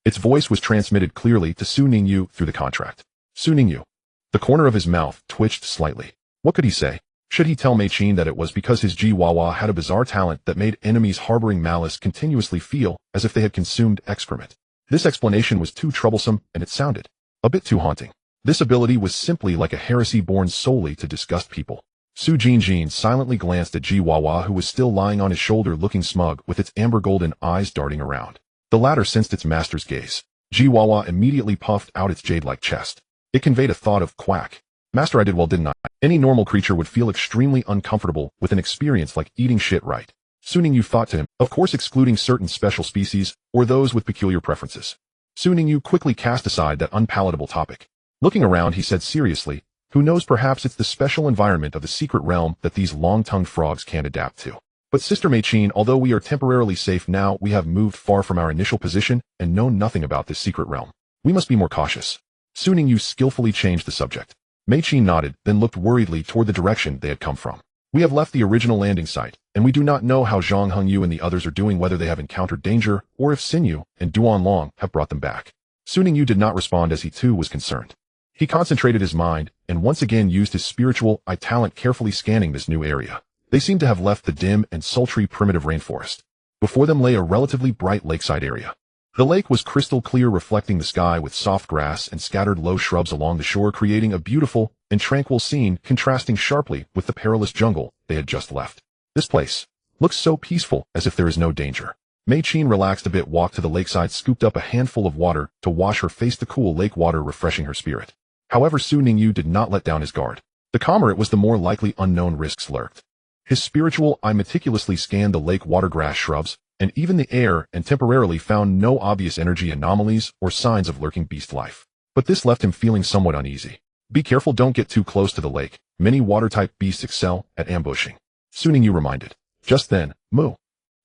A: Its voice was transmitted clearly to Su Ningyu through the contract. Su Ningyu. The corner of his mouth twitched slightly. What could he say? Should he tell Mei Qin that it was because his Chihuahua had a bizarre talent that made enemies harboring malice continuously feel as if they had consumed excrement? This explanation was too troublesome, and it sounded a bit too haunting. This ability was simply like a heresy born solely to disgust people. Su Jinjin silently glanced at Chihuahua, who was still lying on his shoulder, looking smug, with its amber golden eyes darting around. The latter sensed its master's gaze. Chihuahua immediately puffed out its jade-like chest. It conveyed a thought of quack. "Master, I did well, didn't I?" Any normal creature would feel extremely uncomfortable with an experience like eating shit, right? Su Ningyu thought to him, of course excluding certain special species, or those with peculiar preferences. Su Ningyu quickly cast aside that unpalatable topic. Looking around, he said seriously, "Who knows, perhaps it's the special environment of the secret realm that these long-tongued frogs can't adapt to. But Sister Mei Qin, although we are temporarily safe now, we have moved far from our initial position and know nothing about this secret realm. We must be more cautious." Su Ningyu skillfully changed the subject. Mei Qin nodded, then looked worriedly toward the direction they had come from. "We have left the original landing site, and we do not know how Zhang Hengyu and the others are doing, whether they have encountered danger, or if Xinyu and Duanlong have brought them back." Su Ningyu did not respond, as he too was concerned. He concentrated his mind, and once again used his spiritual eye talent, carefully scanning this new area. They seemed to have left the dim and sultry primitive rainforest. Before them lay a relatively bright lakeside area. The lake was crystal clear, reflecting the sky with soft grass and scattered low shrubs along the shore, creating a beautiful and tranquil scene, contrasting sharply with the perilous jungle they had just left. "This place looks so peaceful, as if there is no danger." Mei Qin relaxed a bit, walked to the lakeside, scooped up a handful of water to wash her face, the cool lake water refreshing her spirit. However, Su Ningyu did not let down his guard. The calmer it was, the more likely unknown risks lurked. His spiritual eye meticulously scanned the lake water, grass, shrubs, and even the air, and temporarily found no obvious energy anomalies or signs of lurking beast life. But this left him feeling somewhat uneasy. "Be careful, don't get too close to the lake. Many water-type beasts excel at ambushing," Su Ningyu reminded. Just then, moo!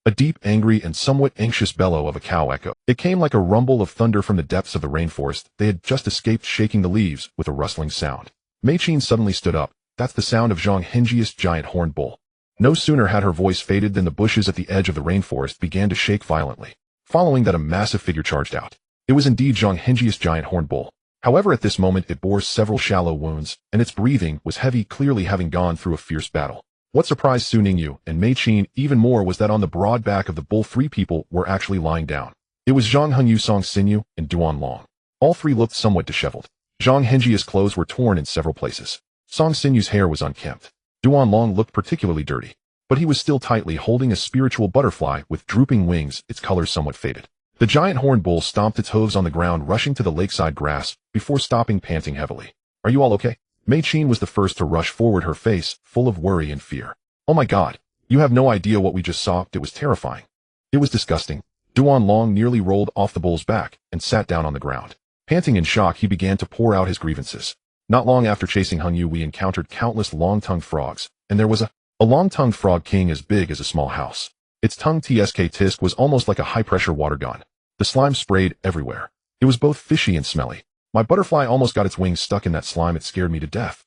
A: A deep, angry, and somewhat anxious bellow of a cow echoed. It came like a rumble of thunder from the depths of the rainforest they had just escaped, shaking the leaves with a rustling sound. Mei Qin suddenly stood up. "That's the sound of Zhang Hengji's giant horned bull." No sooner had her voice faded than the bushes at the edge of the rainforest began to shake violently. Following that, a massive figure charged out. It was indeed Zhang Hengji's giant horned bull. However, at this moment it bore several shallow wounds, and its breathing was heavy, clearly having gone through a fierce battle. What surprised Su Ningyu and Mei Qin even more was that on the broad back of the bull 3 people were actually lying down. It was Zhang Hengyu, Song Xinyu, and Duanlong. All 3 looked somewhat disheveled. Zhang Hengji's clothes were torn in several places. Song Xinyu's hair was unkempt. Duanlong looked particularly dirty, but he was still tightly holding a spiritual butterfly with drooping wings, its colors somewhat faded. The giant horned bull stomped its hooves on the ground, rushing to the lakeside grass, before stopping, panting heavily. "Are you all okay?" Mei Qin was the first to rush forward, her face full of worry and fear. "Oh my god, you have no idea what we just saw. It was terrifying. It was disgusting. Duan Long nearly rolled off the bull's back and sat down on the ground. Panting in shock, he began to pour out his grievances. Not long after chasing Hengyu, we encountered countless long-tongued frogs, and there was a long-tongued frog king as big as a small house. Its tongue tisk was almost like a high-pressure water gun. The slime sprayed everywhere. It was both fishy and smelly. My butterfly almost got its wings stuck in that slime. It scared me to death.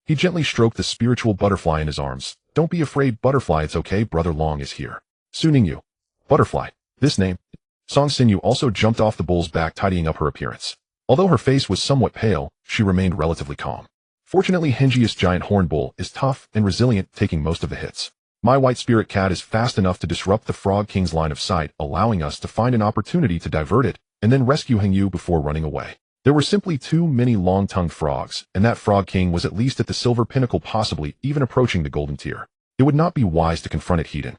A: He gently stroked the spiritual butterfly in his arms. Don't be afraid, butterfly, it's okay, Brother Long is here. Su Ningyu. Butterfly. This name. Song Xinyu also jumped off the bull's back, tidying up her appearance. Although her face was somewhat pale, she remained relatively calm. Fortunately, Hengius giant horn bull is tough and resilient, taking most of the hits. My white spirit cat is fast enough to disrupt the Frog King's line of sight, allowing us to find an opportunity to divert it and then rescue Hengyu before running away. There were simply too many long-tongued frogs, and that Frog King was at least at the silver pinnacle, possibly even approaching the golden tier. It would not be wise to confront it heat-in.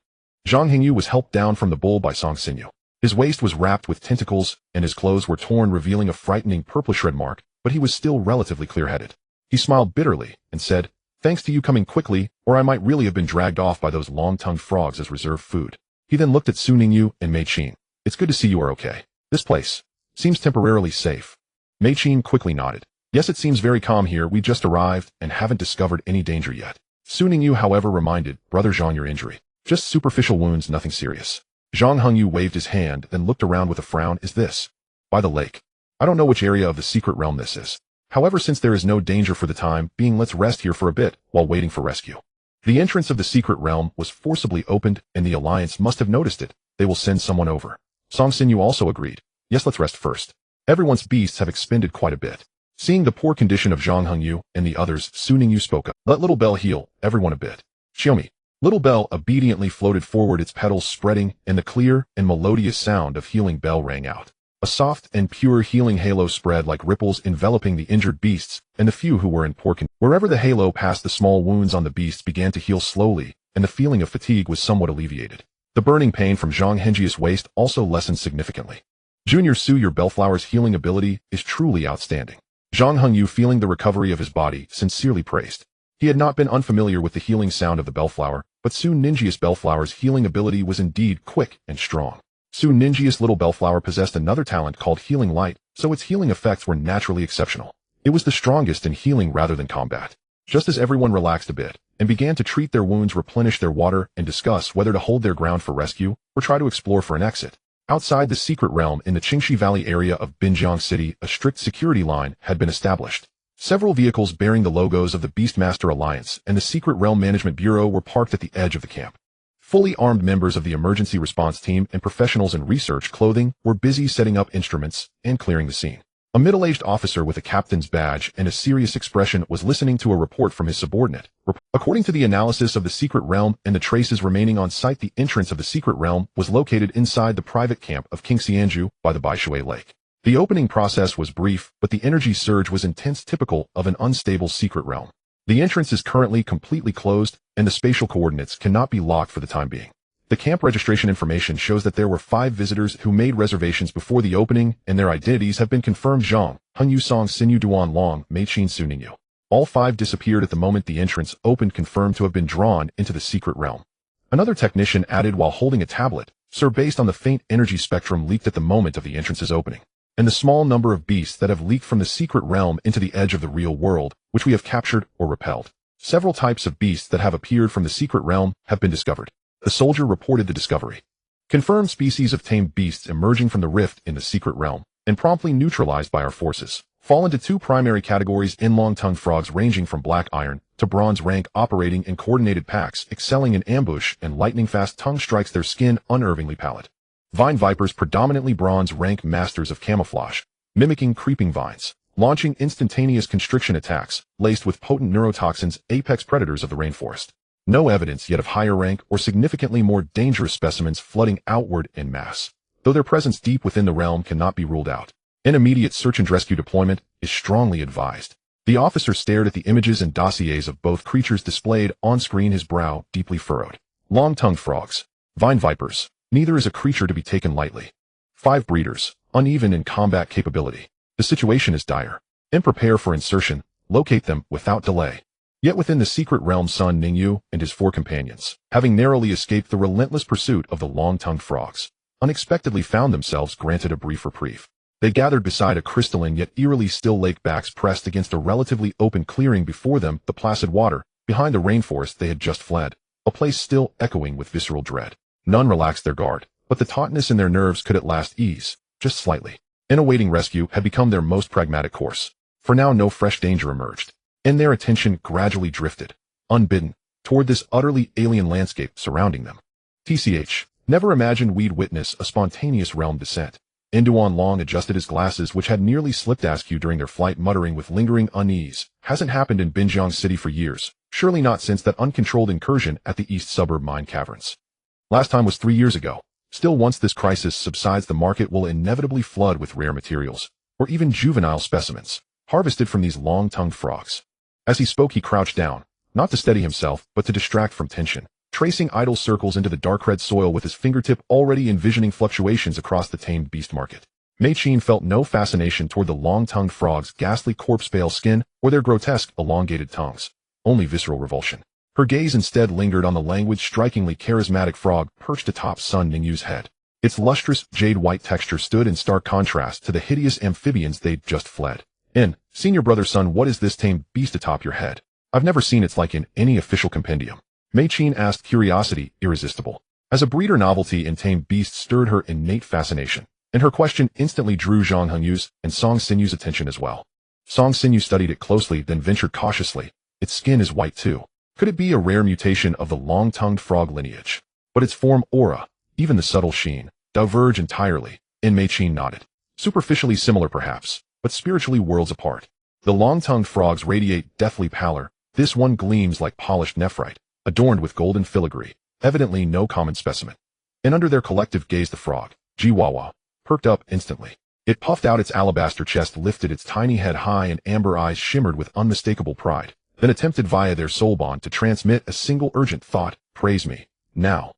A: Zhang Hengyu was helped down from the bull by Song Xinyu. His waist was wrapped with tentacles, and his clothes were torn, revealing a frightening purplish red mark, but he was still relatively clear-headed. He smiled bitterly and said, "Thanks to you coming quickly, or I might really have been dragged off by those long-tongued frogs as reserve food." He then looked at Su Ningyu and Mei Qin. "It's good to see you are okay. This place seems temporarily safe." Mei Qin quickly nodded. "Yes, it seems very calm here. We just arrived and haven't discovered any danger yet." Su Ningyu, however, reminded, "Brother Zhang, your injury. Just superficial wounds, nothing serious." Zhang Hengyu waved his hand, then looked around with a frown. "Is this by the lake? I don't know which area of the secret realm this is. However, since there is no danger for the time being, let's rest here for a bit while waiting for rescue." The entrance of the secret realm was forcibly opened, and the Alliance must have noticed it. They will send someone over. Song Xinyu also agreed. "Yes, let's rest first. Everyone's beasts have expended quite a bit." Seeing the poor condition of Zhang Hengyu and the others, Su Ningyu spoke up. "Let Little Bell heal everyone a bit." "Xiaomi." Little Bell obediently floated forward, its petals spreading, and the clear and melodious sound of healing bell rang out. A soft and pure healing halo spread like ripples, enveloping the injured beasts and the few who were in poor condition. Wherever the halo passed, the small wounds on the beasts began to heal slowly, and the feeling of fatigue was somewhat alleviated. The burning pain from Zhang Hengji's waist also lessened significantly. "Junior Su, your bellflower's healing ability is truly outstanding." Zhang Hengyu, feeling the recovery of his body, sincerely praised. He had not been unfamiliar with the healing sound of the bellflower, but Su Ningyi's bellflower's healing ability was indeed quick and strong. Su Ningyi's little bellflower possessed another talent called Healing Light, so its healing effects were naturally exceptional. It was the strongest in healing rather than combat. Just as everyone relaxed a bit and began to treat their wounds, replenish their water, and discuss whether to hold their ground for rescue or try to explore for an exit, outside the secret realm in the Qingxi Valley area of Binjiang City, a strict security line had been established. Several vehicles bearing the logos of the Beastmaster Alliance and the Secret Realm Management Bureau were parked at the edge of the camp. Fully armed members of the emergency response team and professionals in research clothing were busy setting up instruments and clearing the scene. A middle-aged officer with a captain's badge and a serious expression was listening to a report from his subordinate. According to the analysis of the secret realm and the traces remaining on site, the entrance of the secret realm was located inside the private camp of King Xianju by the Baishui Lake. The opening process was brief, but the energy surge was intense, typical of an unstable secret realm. The entrance is currently completely closed, and the spatial coordinates cannot be locked for the time being. The camp registration information shows that there were 5 visitors who made reservations before the opening, and their identities have been confirmed: Zhang Hengyu, Song Xinyu, Duan Long, Mei Qin, Su Ningyu. All 5 disappeared at the moment the entrance opened, confirmed to have been drawn into the secret realm. Another technician added while holding a tablet, "Sir, based on the faint energy spectrum leaked at the moment of the entrance's opening, and the small number of beasts that have leaked from the secret realm into the edge of the real world, which we have captured or repelled, several types of beasts that have appeared from the secret realm have been discovered." The soldier reported the discovery. "Confirmed species of tamed beasts emerging from the rift in the secret realm, and promptly neutralized by our forces, fall into 2 primary categories: in long-tongued frogs ranging from black iron to bronze rank, operating in coordinated packs, excelling in ambush, and lightning-fast tongue strikes, their skin unervingly pallid. Vine vipers, predominantly bronze rank, masters of camouflage, mimicking creeping vines, launching instantaneous constriction attacks, laced with potent neurotoxins, apex predators of the rainforest. No evidence yet of higher rank or significantly more dangerous specimens flooding outward en masse, though their presence deep within the realm cannot be ruled out. An immediate search and rescue deployment is strongly advised." The officer stared at the images and dossiers of both creatures displayed on screen, his brow deeply furrowed. Long-tongued frogs, vine vipers. Neither is a creature to be taken lightly. 5 breeders, uneven in combat capability. The situation is dire. And prepare for insertion. Locate them without delay. Yet within the secret realm, Sun Ningyu and his 4 companions, having narrowly escaped the relentless pursuit of the long-tongued frogs. unexpectedly found themselves granted a brief reprieve. They gathered beside a crystalline yet eerily still lake, backs pressed against a relatively open clearing before them, the placid water, behind the rainforest they had just fled, a place still echoing with visceral dread. None relaxed their guard, but the tautness in their nerves could at last ease, just slightly. And awaiting rescue had become their most pragmatic course. For now no fresh danger emerged, and their attention gradually drifted, unbidden, toward this utterly alien landscape surrounding them. TCH, never imagined we'd witness a spontaneous realm descent. Induan Long adjusted his glasses, which had nearly slipped askew during their flight, muttering with lingering unease. Hasn't happened in Binjiang City for years, surely not since that uncontrolled incursion at the east suburb mine caverns. Last time was 3 years ago. Still, once this crisis subsides, the market will inevitably flood with rare materials, or even juvenile specimens, harvested from these long-tongued frogs. As he spoke, he crouched down, not to steady himself, but to distract from tension, tracing idle circles into the dark red soil with his fingertip, already envisioning fluctuations across the tamed beast market. Mei Qin felt no fascination toward the long-tongued frogs' ghastly corpse-pale skin or their grotesque, elongated tongues, only visceral revulsion. Her gaze instead lingered on the languid, strikingly charismatic frog perched atop Sun Ningyu's head. Its lustrous, jade-white texture stood in stark contrast to the hideous amphibians they'd just fled. Senior brother Sun, what is this tamed beast atop your head? I've never seen its like in any official compendium. Mei Qin asked, curiosity irresistible. As a breeder, novelty in tamed beasts stirred her innate fascination, and her question instantly drew Zhang Hengyu's and Song Sinyu's attention as well. Song Sinyu studied it closely, then ventured cautiously. Its skin is white too. Could it be a rare mutation of the long-tongued frog lineage? But its form, aura, even the subtle sheen, diverge entirely. Mei Qin nodded. Superficially similar perhaps, but spiritually worlds apart. The long-tongued frogs radiate deathly pallor. This one gleams like polished nephrite, adorned with golden filigree, evidently no common specimen. And under their collective gaze the frog, Jiwawa, perked up instantly. It puffed out its alabaster chest, lifted its tiny head high, and amber eyes shimmered with unmistakable pride, then attempted via their soul bond to transmit a single urgent thought: praise me, now.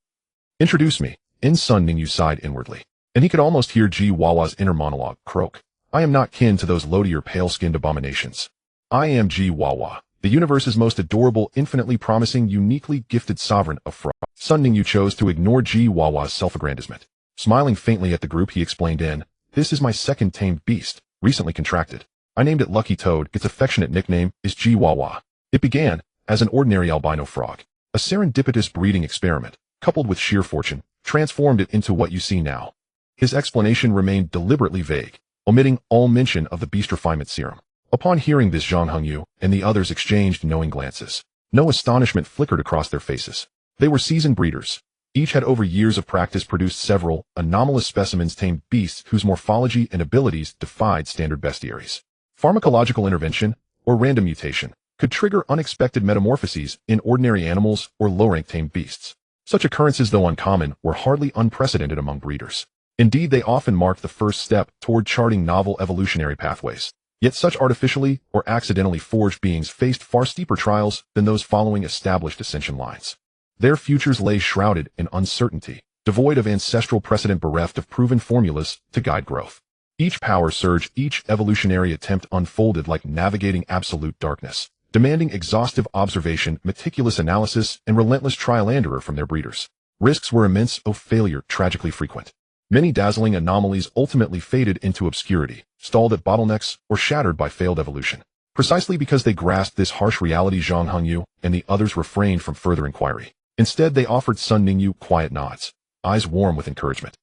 A: Introduce me. Sun Ningyu sighed inwardly, and he could almost hear Jiwawa's inner monologue croak. I am not kin to those loadier pale-skinned abominations. I am Jiwawa, the universe's most adorable, infinitely promising, uniquely gifted sovereign of frogs. Sun Ningyu chose to ignore Jiwawa's self-aggrandizement. Smiling faintly at the group, he explained, this is my second tamed beast, recently contracted. I named it Lucky Toad. Its affectionate nickname is Jiwawa. It began as an ordinary albino frog. A serendipitous breeding experiment, coupled with sheer fortune, transformed it into what you see now. His explanation remained deliberately vague, omitting all mention of the beast refinement serum. Upon hearing this, Zhang Hengyu and the others exchanged knowing glances. No astonishment flickered across their faces. They were seasoned breeders. Each had over years of practice produced several anomalous specimens, tamed beasts whose morphology and abilities defied standard bestiaries. Pharmacological intervention, or random mutation, could trigger unexpected metamorphoses in ordinary animals or low-ranked tamed beasts. Such occurrences, though uncommon, were hardly unprecedented among breeders. Indeed, they often marked the first step toward charting novel evolutionary pathways. Yet such artificially or accidentally forged beings faced far steeper trials than those following established ascension lines. Their futures lay shrouded in uncertainty, devoid of ancestral precedent, bereft of proven formulas to guide growth. Each power surge, each evolutionary attempt unfolded like navigating absolute darkness, demanding exhaustive observation, meticulous analysis, and relentless trial and error from their breeders. Risks were immense, failure tragically frequent. Many dazzling anomalies ultimately faded into obscurity, stalled at bottlenecks, or shattered by failed evolution. Precisely because they grasped this harsh reality, Zhang Hengyu and the others refrained from further inquiry. Instead, they offered Sun Ningyu quiet nods, eyes warm with encouragement.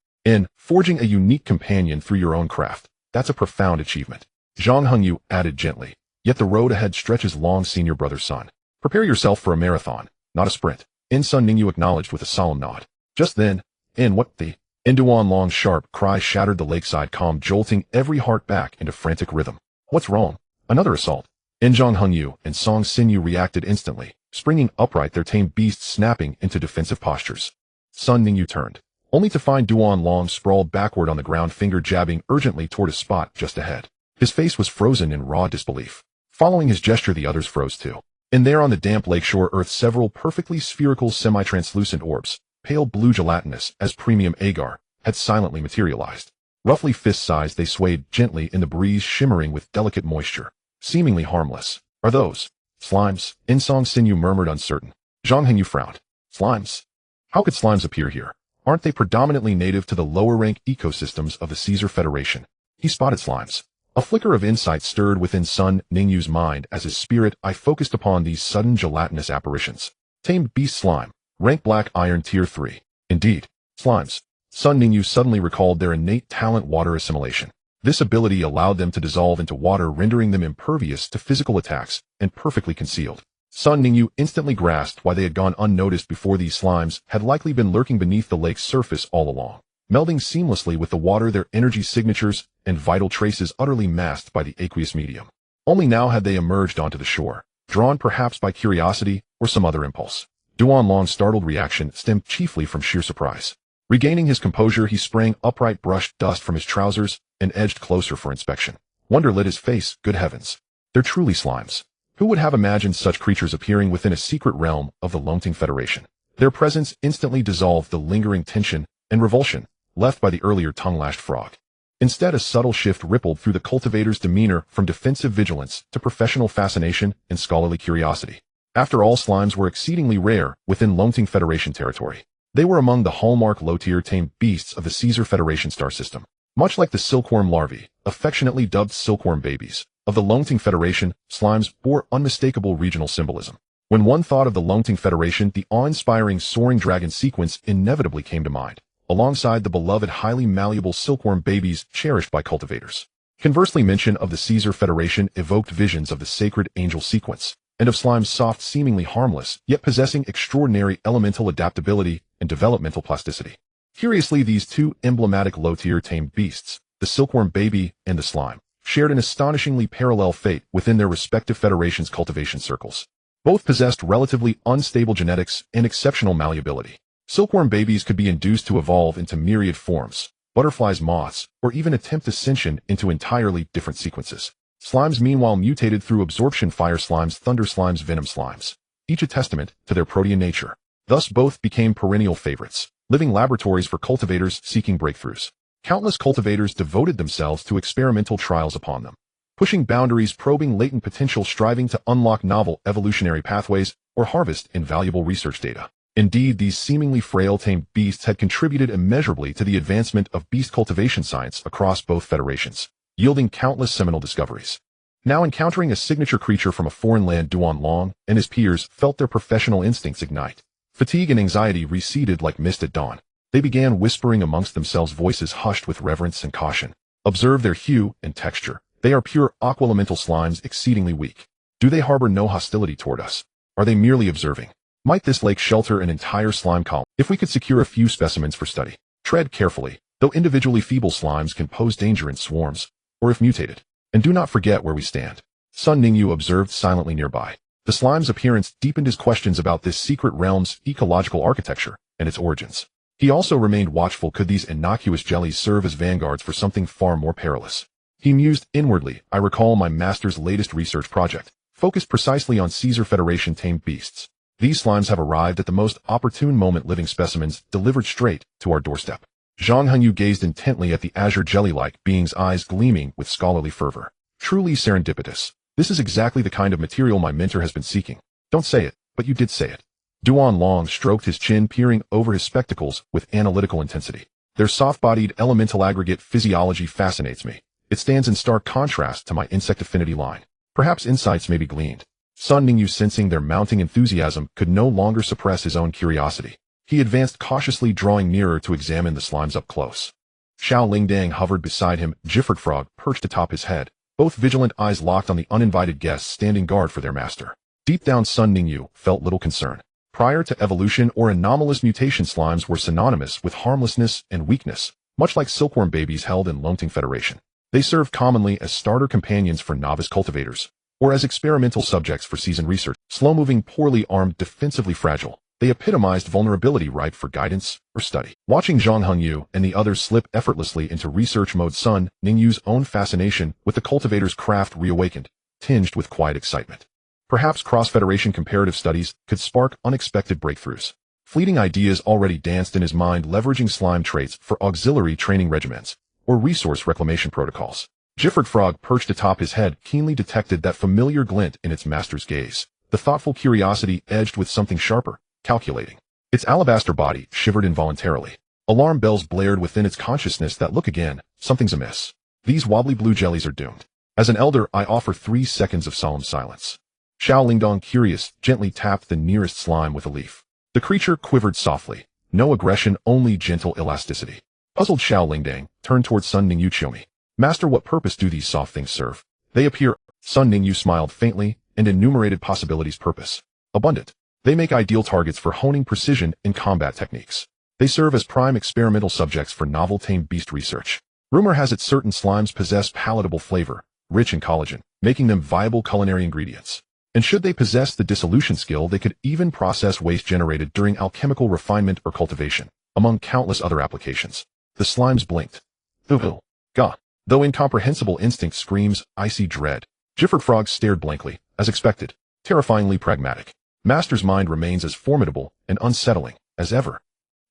A: Forging a unique companion through your own craft, that's a profound achievement. Zhang Hengyu added gently, yet the road ahead stretches long, senior brother Sun. Prepare yourself for a marathon, not a sprint. Sun Ningyu acknowledged with a solemn nod. Just then, what the? Induan Long's sharp cry shattered the lakeside calm, jolting every heart back into frantic rhythm. What's wrong? Another assault. Zhang Hengyu and Song Sinyu reacted instantly, springing upright, their tamed beasts snapping into defensive postures. Sun Ningyu turned, only to find Duan Long sprawled backward on the ground, finger jabbing urgently toward a spot just ahead. His face was frozen in raw disbelief. Following his gesture, the others froze too. And there on the damp lakeshore earth, several perfectly spherical semi-translucent orbs, pale blue gelatinous as premium agar, had silently materialized. Roughly fist-sized, they swayed gently in the breeze, shimmering with delicate moisture, seemingly harmless. Are those slimes? Song Sinyu murmured, uncertain. Zhang Hengyu frowned. Slimes? How could slimes appear here? Aren't they predominantly native to the lower-rank ecosystems of the Caesar Federation? He spotted slimes. A flicker of insight stirred within Sun Ningyu's mind as his spirit eye focused upon these sudden gelatinous apparitions. Tamed beast slime. Rank black iron tier 3. Indeed. Slimes. Sun Ningyu suddenly recalled their innate talent water assimilation. This ability allowed them to dissolve into water, rendering them impervious to physical attacks and perfectly concealed. Sun Ningyu instantly grasped why they had gone unnoticed before. These slimes had likely been lurking beneath the lake's surface all along, melding seamlessly with the water, their energy signatures and vital traces utterly masked by the aqueous medium. Only now had they emerged onto the shore, drawn perhaps by curiosity or some other impulse. Duanlong's startled reaction stemmed chiefly from sheer surprise. Regaining his composure, he sprang upright, brushed dust from his trousers, and edged closer for inspection. Wonder lit his face. Good heavens. They're truly slimes. Who would have imagined such creatures appearing within a secret realm of the Longting Federation? Their presence instantly dissolved the lingering tension and revulsion left by the earlier tongue-lashed frog. Instead, a subtle shift rippled through the cultivator's demeanor from defensive vigilance to professional fascination and scholarly curiosity. After all, slimes were exceedingly rare within Longting Federation territory. They were among the hallmark low-tier tamed beasts of the Caesar Federation star system. Much like the silkworm larvae, affectionately dubbed silkworm babies, of the Longting Federation, slimes bore unmistakable regional symbolism. When one thought of the Longting Federation, the awe-inspiring soaring dragon sequence inevitably came to mind, alongside the beloved highly malleable silkworm babies cherished by cultivators. Conversely, mention of the Caesar Federation evoked visions of the sacred angel sequence, and of slime's soft, seemingly harmless, yet possessing extraordinary elemental adaptability and developmental plasticity. Curiously, these two emblematic low-tier tamed beasts, the silkworm baby and the slime, shared an astonishingly parallel fate within their respective federations' cultivation circles. Both possessed relatively unstable genetics and exceptional malleability. Silkworm babies could be induced to evolve into myriad forms, butterflies, moths, or even attempt ascension into entirely different sequences. Slimes meanwhile mutated through absorption: fire slimes, thunder slimes, venom slimes, each a testament to their protean nature. Thus both became perennial favorites, living laboratories for cultivators seeking breakthroughs. Countless cultivators devoted themselves to experimental trials upon them, pushing boundaries, probing latent potential, striving to unlock novel evolutionary pathways or harvest invaluable research data. Indeed, these seemingly frail tamed beasts had contributed immeasurably to the advancement of beast cultivation science across both federations, yielding countless seminal discoveries. Now encountering a signature creature from a foreign land, Duanlong and his peers felt their professional instincts ignite. Fatigue and anxiety receded like mist at dawn. They began whispering amongst themselves, voices hushed with reverence and caution. Observe their hue and texture. They are pure aqua-elemental slimes, exceedingly weak. Do they harbor no hostility toward us? Are they merely observing? Might this lake shelter an entire slime colony? If we could secure a few specimens for study. Tread carefully, though individually feeble slimes can pose danger in swarms, or if mutated. And do not forget where we stand. Sun Ningyu observed silently nearby. The slime's appearance deepened his questions about this secret realm's ecological architecture and its origins. He also remained watchful. Could these innocuous jellies serve as vanguards for something far more perilous? He mused inwardly. I recall my master's latest research project, focused precisely on Caesar Federation tamed beasts. These slimes have arrived at the most opportune moment, living specimens delivered straight to our doorstep. Zhang Hengyu gazed intently at the azure jelly-like beings, eyes gleaming with scholarly fervor. Truly serendipitous. This is exactly the kind of material my mentor has been seeking. Don't say it, but you did say it. Duanlong stroked his chin, peering over his spectacles with analytical intensity. Their soft-bodied elemental aggregate physiology fascinates me. It stands in stark contrast to my insect affinity line. Perhaps insights may be gleaned. Sun Ningyu, sensing their mounting enthusiasm, could no longer suppress his own curiosity. He advanced cautiously, drawing nearer to examine the slimes up close. Xiao Lingdang hovered beside him, Jifford Frog perched atop his head, both vigilant eyes locked on the uninvited guests standing guard for their master. Deep down, Sun Ningyu felt little concern. Prior to evolution or anomalous mutation, slimes were synonymous with harmlessness and weakness, much like silkworm babies held in Longting Federation. They served commonly as starter companions for novice cultivators, or as experimental subjects for seasoned research. Slow-moving, poorly armed, defensively fragile, they epitomized vulnerability ripe for guidance or study. Watching Zhang Hengyu and the others slip effortlessly into research mode, Sun Ningyu's own fascination with the cultivator's craft reawakened, tinged with quiet excitement. Perhaps cross-federation comparative studies could spark unexpected breakthroughs. Fleeting ideas already danced in his mind, leveraging slime traits for auxiliary training regimens or resource reclamation protocols. Jifford Frog, perched atop his head, keenly detected that familiar glint in its master's gaze. The thoughtful curiosity edged with something sharper, calculating. Its alabaster body shivered involuntarily. Alarm bells blared within its consciousness that look again, something's amiss. These wobbly blue jellies are doomed. As an elder, I offer 3 seconds of solemn silence. Xiao Lingdong, curious, gently tapped the nearest slime with a leaf. The creature quivered softly. No aggression, only gentle elasticity. Puzzled Xiao Lingdang turned towards Sun Ningyu. Chiomi. Master, what purpose do these soft things serve? They appear. Sun Ningyu smiled faintly and enumerated possibilities. Purpose. Abundant. They make ideal targets for honing precision in combat techniques. They serve as prime experimental subjects for novel tame beast research. Rumor has it certain slimes possess palatable flavor, rich in collagen, making them viable culinary ingredients. And should they possess the dissolution skill, they could even process waste generated during alchemical refinement or cultivation, among countless other applications. The slimes blinked. Gah. Though incomprehensible instinct screams, icy dread. Gifford Frog stared blankly, as expected, terrifyingly pragmatic. Master's mind remains as formidable and unsettling as ever.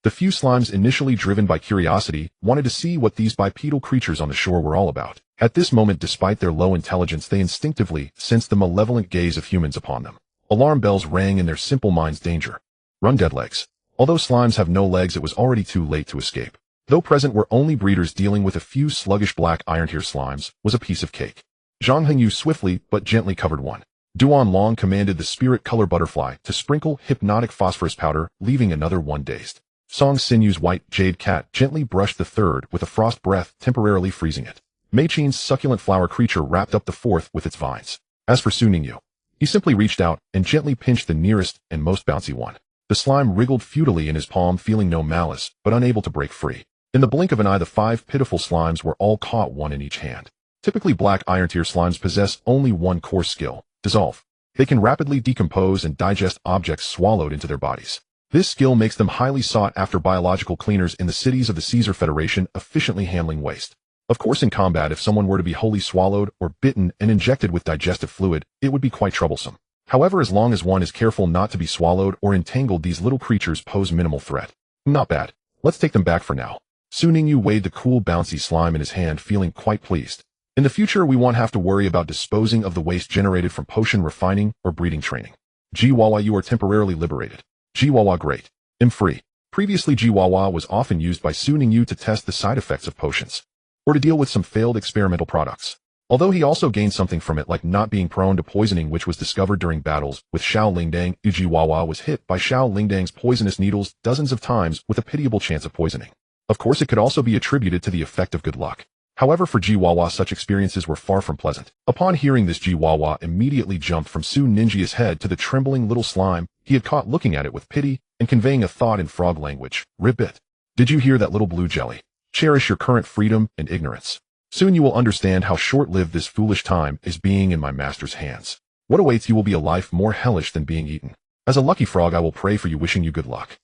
A: The few slimes initially driven by curiosity wanted to see what these bipedal creatures on the shore were all about. At this moment, despite their low intelligence, they instinctively sensed the malevolent gaze of humans upon them. Alarm bells rang in their simple minds. Danger. Run, dead legs. Although slimes have no legs, it was already too late to escape. Though present were only breeders, dealing with a few sluggish black iron-tear slimes was a piece of cake. Zhang Hengyu swiftly but gently covered one. Duan Long commanded the spirit color butterfly to sprinkle hypnotic phosphorus powder, leaving another one dazed. Song Sinyu's white jade cat gently brushed the third with a frost breath, temporarily freezing it. Mei Qin's succulent flower creature wrapped up the fourth with its vines. As for Su Ningyu, he simply reached out and gently pinched the nearest and most bouncy one. The slime wriggled futilely in his palm, feeling no malice, but unable to break free. In the blink of an eye, the 5 pitiful slimes were all caught, one in each hand. Typically, black iron-tear slimes possess only one core skill: dissolve. They can rapidly decompose and digest objects swallowed into their bodies. This skill makes them highly sought after biological cleaners in the cities of the Caesar Federation, efficiently handling waste. Of course, in combat, if someone were to be wholly swallowed or bitten and injected with digestive fluid, it would be quite troublesome. However, as long as one is careful not to be swallowed or entangled, these little creatures pose minimal threat. Not bad. Let's take them back for now. Su Ningyu weighed the cool, bouncy slime in his hand, feeling quite pleased. In the future, we won't have to worry about disposing of the waste generated from potion refining or breeding training. Jiwawa, you are temporarily liberated. Jiwawa, great. I'm free. Previously, Jiwawa was often used by Su Ningyu to test the side effects of potions, or to deal with some failed experimental products. Although he also gained something from it, like not being prone to poisoning, which was discovered during battles with Xiao Lingdang. Jiwawa was hit by Xiao Lingdang's poisonous needles dozens of times with a pitiable chance of poisoning. Of course, it could also be attributed to the effect of good luck. However, for Jiwawa, such experiences were far from pleasant. Upon hearing this, Jiwawa immediately jumped from Su Ninjia's head to the trembling little slime he had caught, looking at it with pity and conveying a thought in frog language. Ribbit. Did you hear that, little blue jelly? Cherish your current freedom and ignorance. Soon you will understand how short-lived this foolish time is being in my master's hands. What awaits you will be a life more hellish than being eaten. As a lucky frog, I will pray for you, wishing you good luck.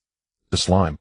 A: The slime.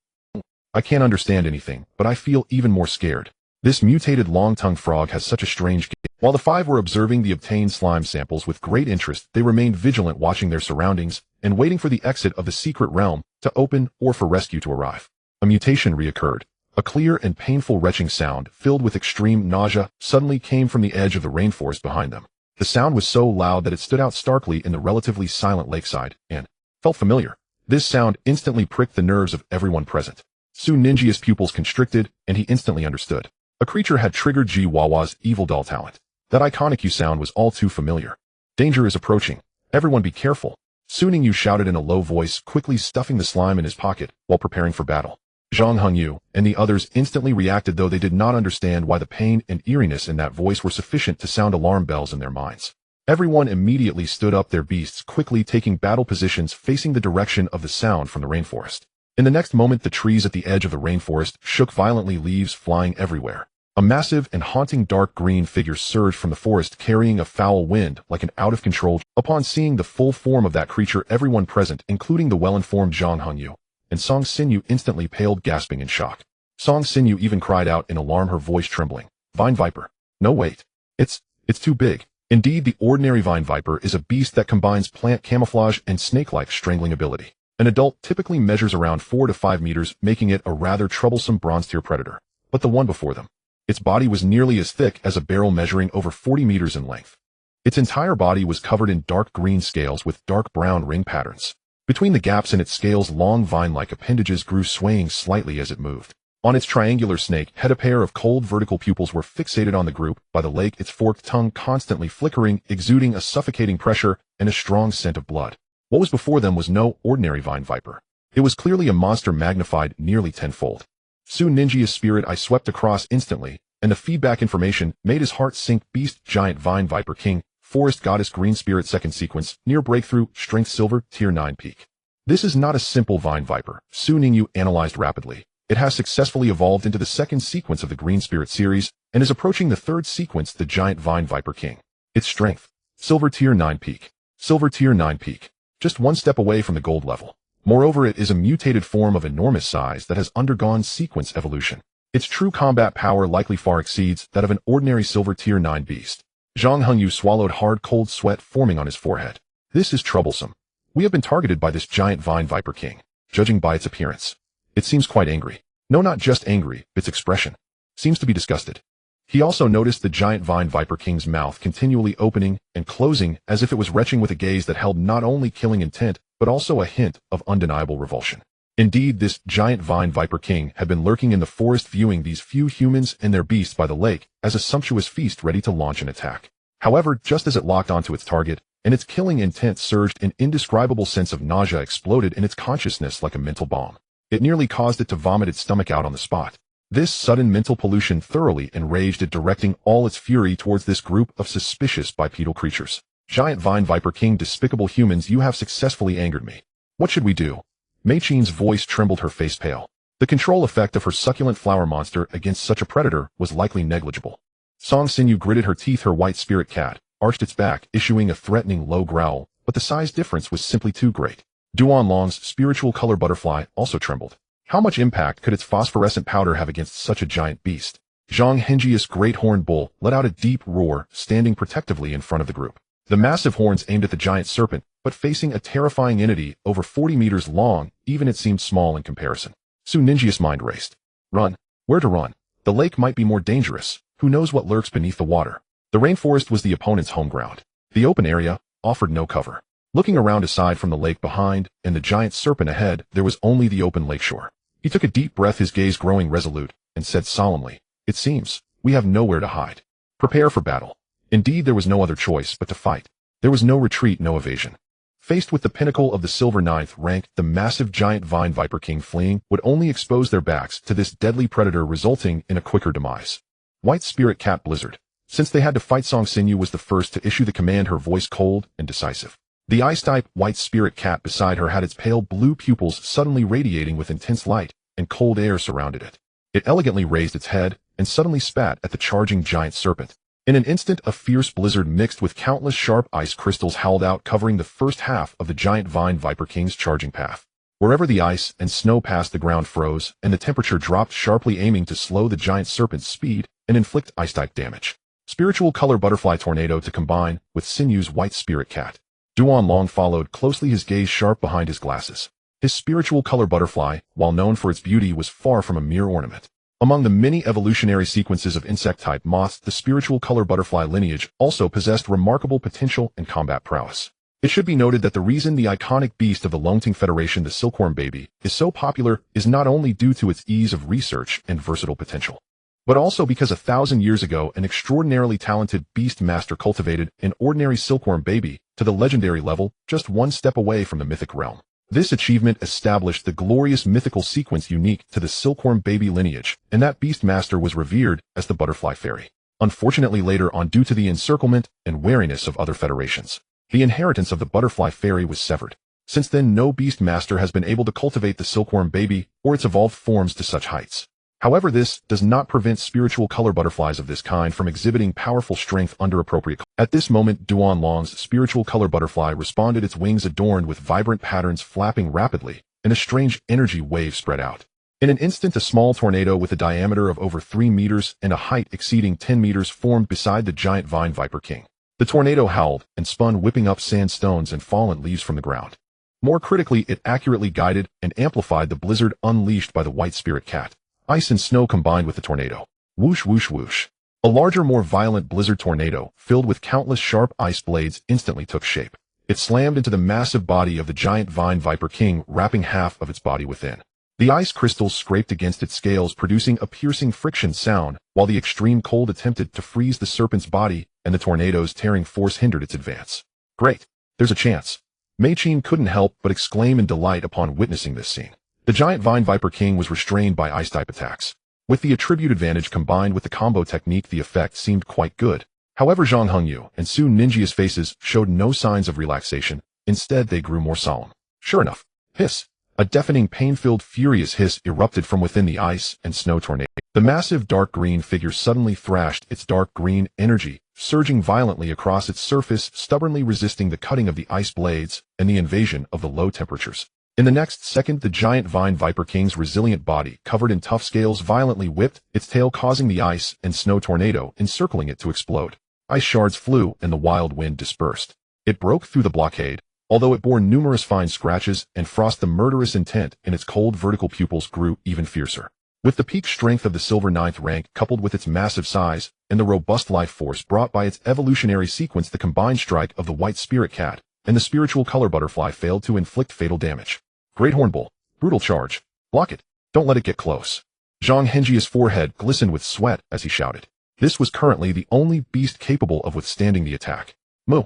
A: I can't understand anything, but I feel even more scared. This mutated long-tongued frog has such a strange gait. While the 5 were observing the obtained slime samples with great interest, they remained vigilant, watching their surroundings and waiting for the exit of the secret realm to open or for rescue to arrive. A mutation reoccurred. A clear and painful retching sound, filled with extreme nausea, suddenly came from the edge of the rainforest behind them. The sound was so loud that it stood out starkly in the relatively silent lakeside, and felt familiar. This sound instantly pricked the nerves of everyone present. Su Ninjia's pupils constricted, and he instantly understood. A creature had triggered Jiwawa's evil doll talent. That iconic U sound was all too familiar. Danger is approaching. Everyone be careful. Su Ningyu shouted in a low voice, quickly stuffing the slime in his pocket while preparing for battle. Zhang Hengyu and the others instantly reacted, though they did not understand why the pain and eeriness in that voice were sufficient to sound alarm bells in their minds. Everyone immediately stood up, their beasts quickly taking battle positions facing the direction of the sound from the rainforest. In the next moment, the trees at the edge of the rainforest shook violently, leaves flying everywhere. A massive and haunting dark green figure surged from the forest, carrying a foul wind like an out-of-control. Upon seeing the full form of that creature, everyone present, including the well-informed Zhang Hengyu and Song Sinyu, instantly paled, gasping in shock. Song Sinyu even cried out in alarm, her voice trembling. Vine Viper. No, wait. It's too big. Indeed, the ordinary Vine Viper is a beast that combines plant camouflage and snake-like strangling ability. An adult typically measures around 4 to 5 meters, making it a rather troublesome bronze-tier predator. But the one before them, its body was nearly as thick as a barrel, measuring over 40 meters in length. Its entire body was covered in dark green scales with dark brown ring patterns. Between the gaps in its scales, long vine-like appendages grew, swaying slightly as it moved. On its triangular snake head a pair of cold vertical pupils were fixated on the group by the lake, its forked tongue constantly flickering, exuding a suffocating pressure and a strong scent of blood. What was before them was no ordinary vine viper. It was clearly a monster magnified nearly tenfold. Soon Ninja's spirit eye swept across instantly, and the feedback information made his heart sink. Beast, giant vine viper king, forest goddess green spirit second sequence, near breakthrough, strength silver, tier 9 peak. This is not a simple vine viper, Su Ningyu analyzed rapidly. It has successfully evolved into the second sequence of the Green Spirit series, and is approaching the third sequence, the Giant Vine Viper King. Its strength, Silver Tier 9 peak. Silver Tier 9 peak. Just one step away from the gold level. Moreover, it is a mutated form of enormous size that has undergone sequence evolution. Its true combat power likely far exceeds that of an ordinary Silver Tier 9 beast. Zhang Hengyu swallowed hard cold sweat forming on his forehead. This is troublesome. We have been targeted by this Giant Vine Viper King, judging by its appearance. It seems quite angry. No, not just angry, its expression seems to be disgusted. He also noticed the giant vine viper king's mouth continually opening and closing as if it was retching with a gaze that held not only killing intent, but also a hint of undeniable revulsion. Indeed, this giant vine viper king had been lurking in the forest, viewing these few humans and their beasts by the lake as a sumptuous feast ready to launch an attack. However, just as it locked onto its target, and its killing intent surged, an indescribable sense of nausea exploded in its consciousness like a mental bomb. It nearly caused it to vomit its stomach out on the spot. This sudden mental pollution thoroughly enraged it, directing all its fury towards this group of suspicious bipedal creatures. Giant Vine Viper King, despicable humans, you have successfully angered me. What should we do? Mei Qin's voice trembled, her face pale. The control effect of her succulent flower monster against such a predator was likely negligible. Song Xinyu gritted her teeth. Her white spirit cat arched its back, issuing a threatening low growl, but the size difference was simply too great. Duanlong's spiritual color butterfly also trembled. How much impact could its phosphorescent powder have against such a giant beast? Zhang Henji's great horned bull let out a deep roar, standing protectively in front of the group. The massive horns aimed at the giant serpent, but facing a terrifying entity over 40 meters long, even it seemed small in comparison. Su Ninja's mind raced. Run. Where to run? The lake might be more dangerous. Who knows what lurks beneath the water? The rainforest was the opponent's home ground. The open area offered no cover. Looking around, aside from the lake behind and the giant serpent ahead, there was only the open lakeshore. He took a deep breath, his gaze growing resolute, and said solemnly, "It seems we have nowhere to hide. Prepare for battle." Indeed, there was no other choice but to fight. There was no retreat, no evasion. Faced with the pinnacle of the silver 9th rank, the massive giant vine viper king, fleeing would only expose their backs to this deadly predator, resulting in a quicker demise. White Spirit Cat Blizzard. Since they had to fight, Song Xinyu was the first to issue the command, her voice cold and decisive. The ice-type white spirit cat beside her had its pale blue pupils suddenly radiating with intense light, and cold air surrounded it. It elegantly raised its head and suddenly spat at the charging giant serpent. In an instant, a fierce blizzard mixed with countless sharp ice crystals howled out, covering the first half of the giant vine viper king's charging path. Wherever the ice and snow passed, the ground froze, and the temperature dropped sharply, aiming to slow the giant serpent's speed and inflict ice-type damage. Spiritual color butterfly tornado to combine with Sinyu's white spirit cat. Duanlong followed closely, his gaze sharp behind his glasses. His spiritual color butterfly, while known for its beauty, was far from a mere ornament. Among the many evolutionary sequences of insect-type moths, the spiritual color butterfly lineage also possessed remarkable potential and combat prowess. It should be noted that the reason the iconic beast of the Longting Federation, the silkworm baby, is so popular is not only due to its ease of research and versatile potential, but also because 1,000 years ago an extraordinarily talented beast master cultivated an ordinary silkworm baby to the legendary level, just one step away from the mythic realm. This achievement established the glorious mythical sequence unique to the silkworm baby lineage, and that beast master was revered as the butterfly fairy. Unfortunately, later on, due to the encirclement and wariness of other federations, the inheritance of the butterfly fairy was severed. Since then, no beast master has been able to cultivate the silkworm baby or its evolved forms to such heights. However, this does not prevent spiritual color butterflies of this kind from exhibiting powerful strength under appropriate. At this moment, Duanlong's spiritual color butterfly responded, its wings adorned with vibrant patterns flapping rapidly, and a strange energy wave spread out. In an instant, a small tornado with a diameter of over 3 meters and a height exceeding 10 meters formed beside the giant vine viper king. The tornado howled and spun, whipping up sandstones and fallen leaves from the ground. More critically, it accurately guided and amplified the blizzard unleashed by the white spirit cat. Ice and snow combined with the tornado. Whoosh, whoosh, whoosh. A larger, more violent blizzard tornado, filled with countless sharp ice blades, instantly took shape. It slammed into the massive body of the giant vine viper king, wrapping half of its body within. The ice crystals scraped against its scales, producing a piercing friction sound, while the extreme cold attempted to freeze the serpent's body, and the tornado's tearing force hindered its advance. Great! There's a chance. Mei-Chin couldn't help but exclaim in delight upon witnessing this scene. The giant Vine Viper King was restrained by ice-type attacks. With the attribute advantage combined with the combo technique, the effect seemed quite good. However, Zhang Hengyu and Su Ninjia's faces showed no signs of relaxation. Instead, they grew more solemn. Sure enough, hiss! A deafening, pain-filled, furious hiss erupted from within the ice and snow tornado. The massive dark green figure suddenly thrashed its dark green energy, surging violently across its surface, stubbornly resisting the cutting of the ice blades and the invasion of the low temperatures. In the next second, the giant Vine Viper King's resilient body, covered in tough scales, violently whipped, its tail causing the ice and snow tornado encircling it to explode. Ice shards flew and the wild wind dispersed. It broke through the blockade. Although it bore numerous fine scratches and frost, the murderous intent in its cold vertical pupils grew even fiercer. With the peak strength of the silver 9th rank coupled with its massive size and the robust life force brought by its evolutionary sequence, the combined strike of the white spirit cat and the spiritual color butterfly failed to inflict fatal damage. Great Horn Bull, brutal charge. Block it. Don't let it get close. Zhang Hengji's forehead glistened with sweat as he shouted. This was currently the only beast capable of withstanding the attack. Moo!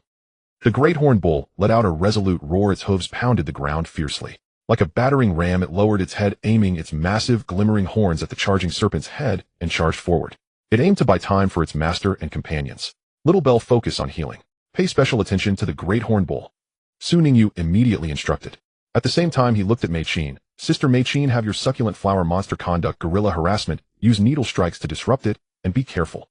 A: The great horned bull let out a resolute roar. Its hooves pounded the ground fiercely. Like a battering ram, it lowered its head, aiming its massive, glimmering horns at the charging serpent's head, and charged forward. It aimed to buy time for its master and companions. Little Bell, focus on healing. Pay special attention to the great horned bull. Su Ningyu immediately instructed. At the same time, he looked at Mei-Chin. Sister Mei-Chin, have your succulent flower monster conduct guerrilla harassment, use needle strikes to disrupt it, and be careful.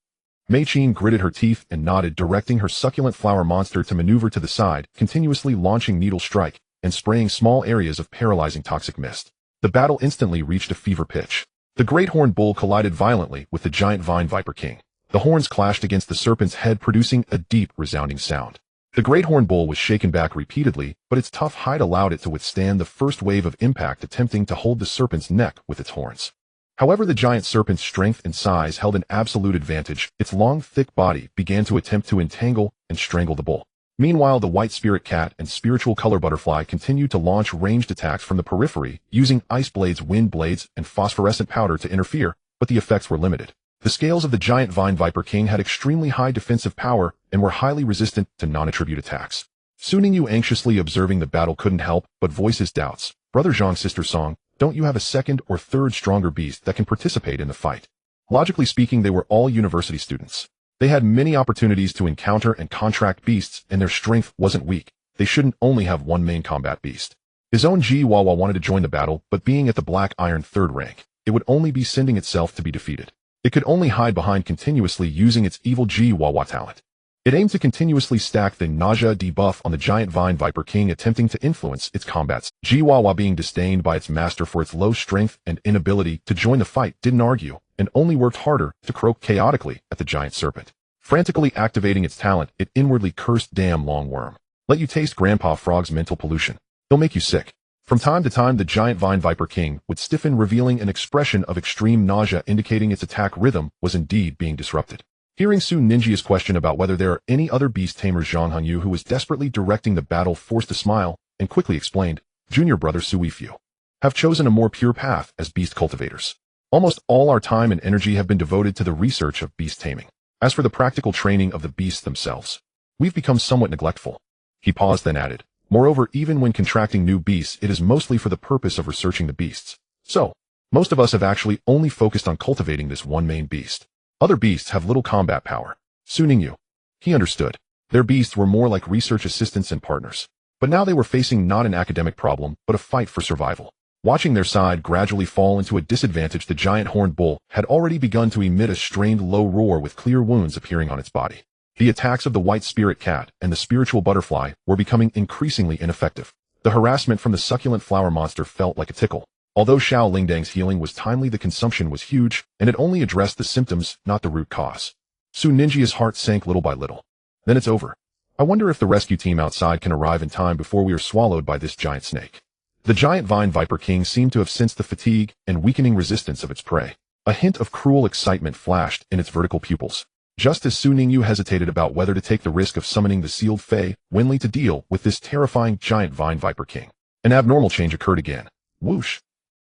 A: Mei-Chin gritted her teeth and nodded, directing her succulent flower monster to maneuver to the side, continuously launching needle strike and spraying small areas of paralyzing toxic mist. The battle instantly reached a fever pitch. The great horned bull collided violently with the giant Vine Viper King. The horns clashed against the serpent's head, producing a deep, resounding sound. The great horned bull was shaken back repeatedly, but its tough hide allowed it to withstand the first wave of impact, attempting to hold the serpent's neck with its horns. However, the giant serpent's strength and size held an absolute advantage. Its long, thick body began to attempt to entangle and strangle the bull. Meanwhile, the white spirit cat and spiritual color butterfly continued to launch ranged attacks from the periphery, using ice blades, wind blades, and phosphorescent powder to interfere, but the effects were limited. The scales of the giant Vine Viper King had extremely high defensive power and were highly resistant to non-attribute attacks. Su Ningyu, anxiously observing the battle, couldn't help but voice his doubts. Brother Zhang, Sister Song, don't you have a second or third stronger beast that can participate in the fight? Logically speaking, they were all university students. They had many opportunities to encounter and contract beasts, and their strength wasn't weak. They shouldn't only have one main combat beast. His own Chihuahua wanted to join the battle, but being at the Black Iron 3rd rank, it would only be sending itself to be defeated. It could only hide behind, continuously using its evil Chihuahua talent. It aimed to continuously stack the nausea debuff on the giant Vine Viper King, attempting to influence its combats. Chihuahua, being disdained by its master for its low strength and inability to join the fight, didn't argue, and only worked harder to croak chaotically at the giant serpent. Frantically activating its talent, it inwardly cursed, damn long worm. Let you taste Grandpa Frog's mental pollution. They'll make you sick. From time to time, the giant Vine Viper King would stiffen, revealing an expression of extreme nausea, indicating its attack rhythm was indeed being disrupted. Hearing Su Ninjia's question about whether there are any other beast tamers, Zhang Hengyu, who was desperately directing the battle, forced a smile and quickly explained, Junior brother Su Yifu have chosen a more pure path as beast cultivators. Almost all our time and energy have been devoted to the research of beast taming. As for the practical training of the beasts themselves, we've become somewhat neglectful. He paused, then added, moreover, even when contracting new beasts, it is mostly for the purpose of researching the beasts. So, most of us have actually only focused on cultivating this one main beast. Other beasts have little combat power. Su Ningyu. He understood. Their beasts were more like research assistants and partners. But now they were facing not an academic problem, but a fight for survival. Watching their side gradually fall into a disadvantage, the giant horned bull had already begun to emit a strained low roar, with clear wounds appearing on its body. The attacks of the white spirit cat and the spiritual butterfly were becoming increasingly ineffective. The harassment from the succulent flower monster felt like a tickle. Although Xiao Lingdang's healing was timely, the consumption was huge, and it only addressed the symptoms, not the root cause. Su Ninjia's heart sank little by little. Then it's over. I wonder if the rescue team outside can arrive in time before we are swallowed by this giant snake. The giant Vine Viper King seemed to have sensed the fatigue and weakening resistance of its prey. A hint of cruel excitement flashed in its vertical pupils. Just as Su Ningyu hesitated about whether to take the risk of summoning the sealed Fey Wenli to deal with this terrifying giant Vine Viper King, an abnormal change occurred again. Whoosh!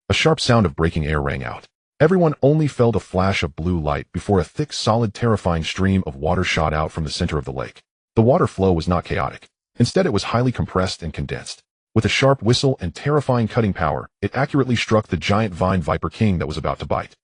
A: A sharp sound of breaking air rang out. Everyone only felt a flash of blue light before a thick, solid, terrifying stream of water shot out from the center of the lake. The water flow was not chaotic. Instead, it was highly compressed and condensed. With a sharp whistle and terrifying cutting power, it accurately struck the giant vine viper king that was about to bite.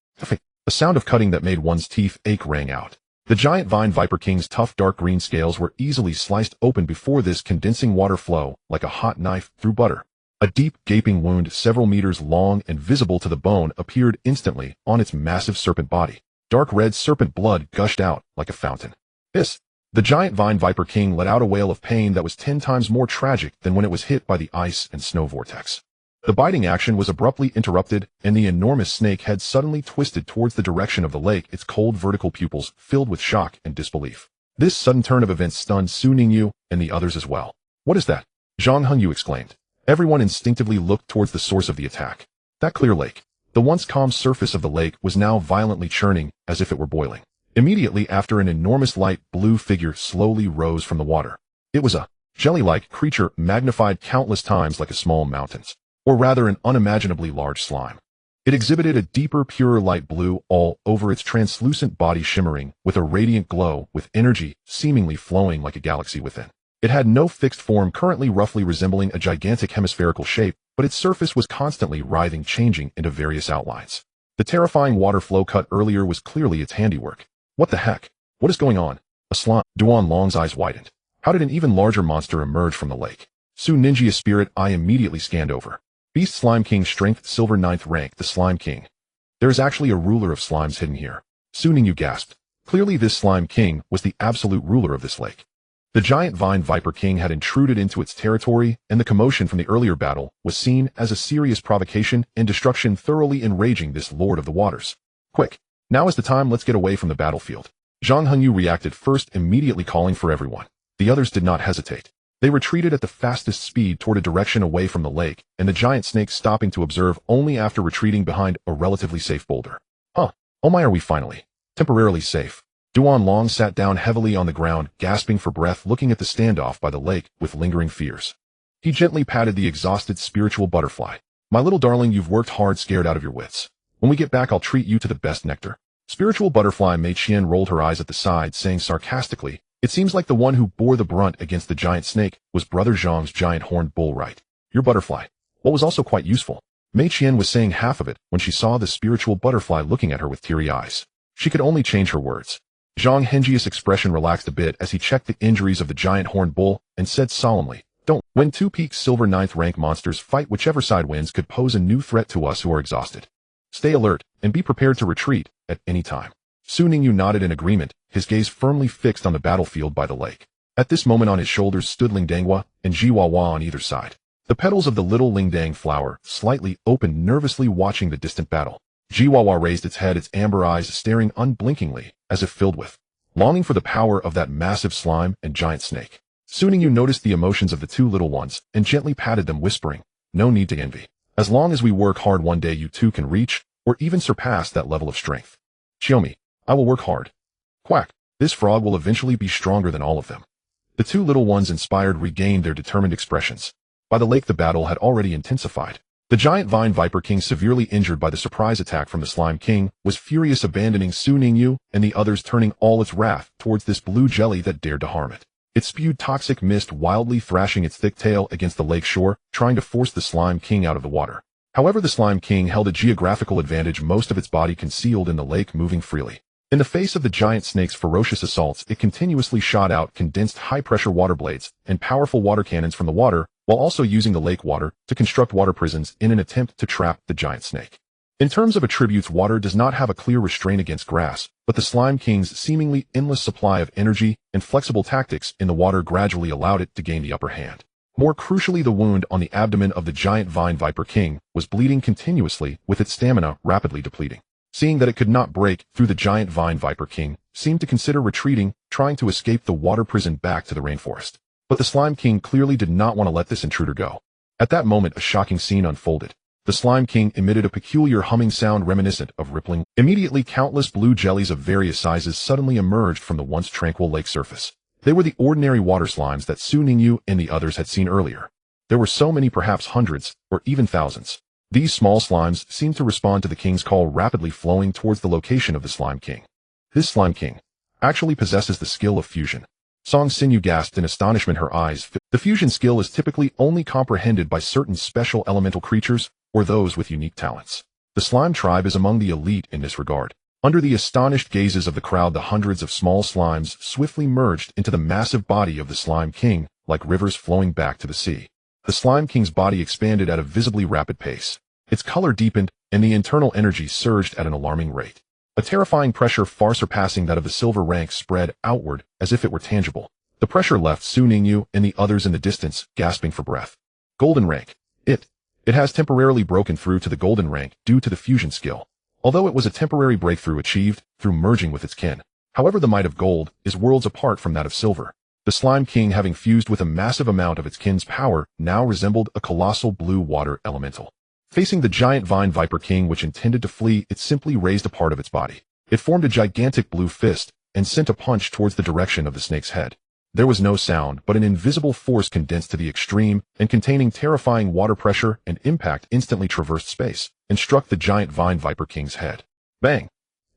A: A sound of cutting that made one's teeth ache rang out. The giant vine viper king's tough dark green scales were easily sliced open before this condensing water flow, like a hot knife through butter. A deep, gaping wound several meters long and visible to the bone appeared instantly on its massive serpent body. Dark red serpent blood gushed out like a fountain. The giant vine viper king let out a wail of pain that was 10 times more tragic than when it was hit by the ice and snow vortex. The biting action was abruptly interrupted, and the enormous snake head suddenly twisted towards the direction of the lake, its cold vertical pupils filled with shock and disbelief. This sudden turn of events stunned Su Ningyu and the others as well. "What is that?" Zhang Hengyu exclaimed. Everyone instinctively looked towards the source of the attack. That clear lake. The once calm surface of the lake was now violently churning, as if it were boiling. Immediately after, an enormous light blue figure slowly rose from the water. It was a jelly-like creature magnified countless times like a small mountains, or rather an unimaginably large slime. It exhibited a deeper, purer light blue all over its translucent body, shimmering with a radiant glow, with energy seemingly flowing like a galaxy within. It had no fixed form, currently roughly resembling a gigantic hemispherical shape, but its surface was constantly writhing, changing into various outlines. The terrifying water flow cut earlier was clearly its handiwork. What the heck? What is going on? A slime. Duan Long's eyes widened. How did an even larger monster emerge from the lake? Su Ninjia's spirit eye immediately scanned over. Beast Slime King, strength silver 9th rank, the Slime King. There is actually a ruler of slimes hidden here. Su Ningyu gasped. Clearly this Slime King was the absolute ruler of this lake. The giant vine viper king had intruded into its territory, and the commotion from the earlier battle was seen as a serious provocation and destruction, thoroughly enraging this lord of the waters. Quick! Now is the time, let's get away from the battlefield. Zhang Hengyu reacted first, immediately calling for everyone. The others did not hesitate. They retreated at the fastest speed toward a direction away from the lake, and the giant snake stopping to observe only after retreating behind a relatively safe boulder. Oh my, are we finally temporarily safe? Duan Long sat down heavily on the ground, gasping for breath, looking at the standoff by the lake with lingering fears. He gently patted the exhausted spiritual butterfly. "My little darling, you've worked hard, scared out of your wits. When we get back, I'll treat you to the best nectar." Spiritual butterfly Mei Qian rolled her eyes at the side, saying sarcastically, "It seems like the one who bore the brunt against the giant snake was Brother Zhang's giant horned bull, right? Your butterfly. What was also quite useful." Mei Qian was saying half of it when she saw the spiritual butterfly looking at her with teary eyes. She could only change her words. Zhang Hengyi's expression relaxed a bit as he checked the injuries of the giant horned bull and said solemnly, "Don't. When two peak silver 9th rank monsters fight, whichever side wins could pose a new threat to us who are exhausted. Stay alert and be prepared to retreat at any time." Su Ningyu nodded in agreement, his gaze firmly fixed on the battlefield by the lake. At this moment on his shoulders stood Lingdangwa and Jiwawa on either side. The petals of the little Lingdang flower slightly opened, nervously watching the distant battle. Jiwawa raised its head, its amber eyes staring unblinkingly, as if filled with longing for the power of that massive slime and giant snake. Su Ningyu noticed the emotions of the two little ones and gently patted them, whispering, "No need to envy. As long as we work hard, one day you too can reach or even surpass that level of strength. Xiaomi, I will work hard. Quack, this frog will eventually be stronger than all of them." The two little ones, inspired, regained their determined expressions. By the lake the battle had already intensified. The giant vine viper king, severely injured by the surprise attack from the slime king, was furious, abandoning Su Ningyu and the others, turning all its wrath towards this blue jelly that dared to harm it. It spewed toxic mist, wildly thrashing its thick tail against the lake shore, trying to force the slime king out of the water. However, the slime king held a geographical advantage, most of its body concealed in the lake, moving freely. In the face of the giant snake's ferocious assaults, it continuously shot out condensed high-pressure water blades and powerful water cannons from the water, while also using the lake water to construct water prisons in an attempt to trap the giant snake. In terms of attributes, water does not have a clear restraint against grass, but the Slime King's seemingly endless supply of energy and flexible tactics in the water gradually allowed it to gain the upper hand. More crucially, the wound on the abdomen of the giant Vine Viper King was bleeding continuously, with its stamina rapidly depleting. Seeing that it could not break through, the giant Vine Viper King seemed to consider retreating, trying to escape the water prison back to the rainforest. But the Slime King clearly did not want to let this intruder go. At that moment, a shocking scene unfolded. The Slime King emitted a peculiar humming sound reminiscent of rippling. Immediately, countless blue jellies of various sizes suddenly emerged from the once tranquil lake surface. They were the ordinary water slimes that Su Ningyu and the others had seen earlier. There were so many, perhaps hundreds, or even thousands. These small slimes seemed to respond to the king's call, rapidly flowing towards the location of the Slime King. This Slime King actually possesses the skill of fusion. Song Xinyu gasped in astonishment, her eyes filled. The fusion skill is typically only comprehended by certain special elemental creatures or those with unique talents. The slime tribe is among the elite in this regard. Under the astonished gazes of the crowd, the hundreds of small slimes swiftly merged into the massive body of the Slime King, like rivers flowing back to the sea. The Slime King's body expanded at a visibly rapid pace. Its color deepened, and the internal energy surged at an alarming rate. A terrifying pressure far surpassing that of the silver rank spread outward as if it were tangible. The pressure left Su Ningyu and the others in the distance, gasping for breath. Golden rank. It has temporarily broken through to the golden rank due to the fusion skill. Although it was a temporary breakthrough achieved through merging with its kin. However, the might of gold is worlds apart from that of silver. The Slime King, having fused with a massive amount of its kin's power, now resembled a colossal blue water elemental. Facing the giant Vine Viper King, which intended to flee, it simply raised a part of its body. It formed a gigantic blue fist and sent a punch towards the direction of the snake's head. There was no sound, but an invisible force condensed to the extreme and containing terrifying water pressure and impact instantly traversed space and struck the giant Vine Viper King's head. Bang!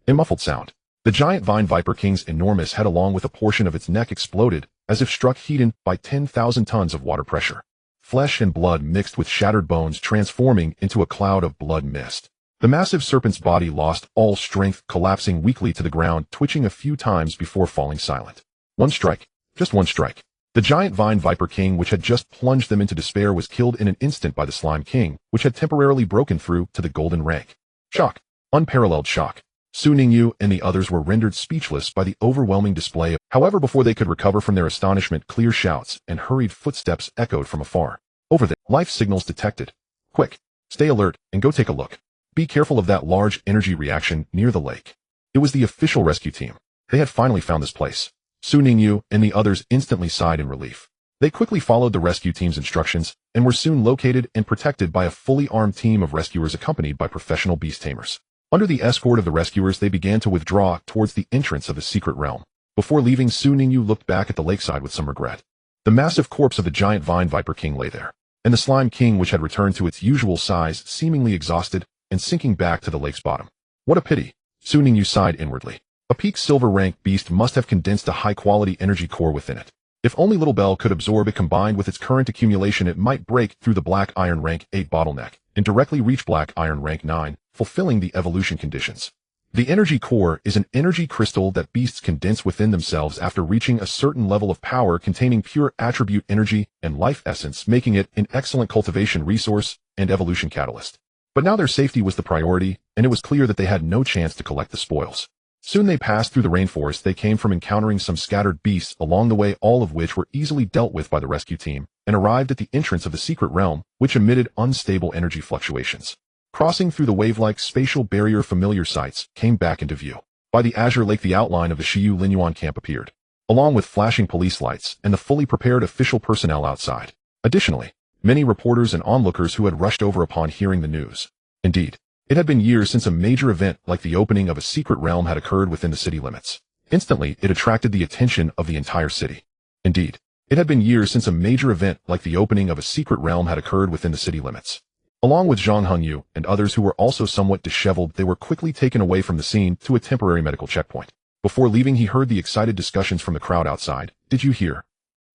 A: A muffled sound. The giant Vine Viper King's enormous head along with a portion of its neck exploded as if struck heated by 10,000 tons of water pressure. Flesh and blood mixed with shattered bones, transforming into a cloud of blood mist. The massive serpent's body lost all strength, collapsing weakly to the ground, twitching a few times before falling silent. One strike. Just one strike. The giant Vine Viper King, which had just plunged them into despair, was killed in an instant by the Slime King, which had temporarily broken through to the golden rank. Shock. Unparalleled shock. Su Ningyu and the others were rendered speechless by the overwhelming display. However, before they could recover from their astonishment, clear shouts and hurried footsteps echoed from afar. Over there, life signals detected. Quick, stay alert and go take a look. Be careful of that large energy reaction near the lake. It was the official rescue team. They had finally found this place. Su Ningyu and the others instantly sighed in relief. They quickly followed the rescue team's instructions and were soon located and protected by a fully armed team of rescuers accompanied by professional beast tamers. Under the escort of the rescuers, they began to withdraw towards the entrance of the secret realm. Before leaving, Su Ningyu looked back at the lakeside with some regret. The massive corpse of the giant Vine Viper King lay there, and the Slime King, which had returned to its usual size, seemingly exhausted and sinking back to the lake's bottom. What a pity, Su Ningyu sighed inwardly. A peak silver rank beast must have condensed a high-quality energy core within it. If only Little Bell could absorb it, combined with its current accumulation, it might break through the Black Iron Rank 8 bottleneck and directly reach Black Iron Rank 9, fulfilling the evolution conditions. The energy core is an energy crystal that beasts condense within themselves after reaching a certain level of power, containing pure attribute energy and life essence, making it an excellent cultivation resource and evolution catalyst. But now their safety was the priority, and it was clear that they had no chance to collect the spoils. Soon they passed through the rainforest they came from, encountering some scattered beasts along the way, all of which were easily dealt with by the rescue team, and arrived at the entrance of the secret realm, which emitted unstable energy fluctuations. Crossing through the wave-like spatial barrier, familiar sights came back into view. By the azure lake, the outline of the Shiyu Linyuan camp appeared, along with flashing police lights and the fully prepared official personnel outside. Additionally, many reporters and onlookers who had rushed over upon hearing the news. Indeed, it had been years since a major event like the opening of a secret realm had occurred within the city limits. Instantly, it attracted the attention of the entire city. Indeed, it had been years since a major event like the opening of a secret realm had occurred within the city limits. Along with Zhang Hengyu and others who were also somewhat disheveled, they were quickly taken away from the scene to a temporary medical checkpoint. Before leaving, he heard the excited discussions from the crowd outside. Did you hear?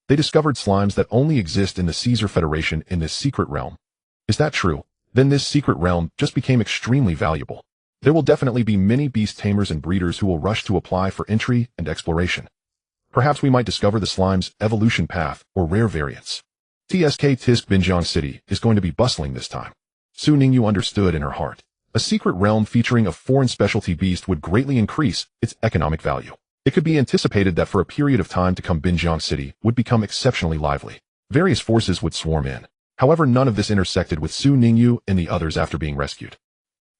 A: They discovered slimes that only exist in the Caesar Federation in this secret realm. Is that true? Then this secret realm just became extremely valuable. There will definitely be many beast tamers and breeders who will rush to apply for entry and exploration. Perhaps we might discover the slime's evolution path or rare variants. TSK Tisk Binjiang City is going to be bustling this time. Su Ningyu understood in her heart. A secret realm featuring a foreign specialty beast would greatly increase its economic value. It could be anticipated that for a period of time to come, Binjiang City would become exceptionally lively. Various forces would swarm in. However, none of this intersected with Su Ningyu and the others after being rescued.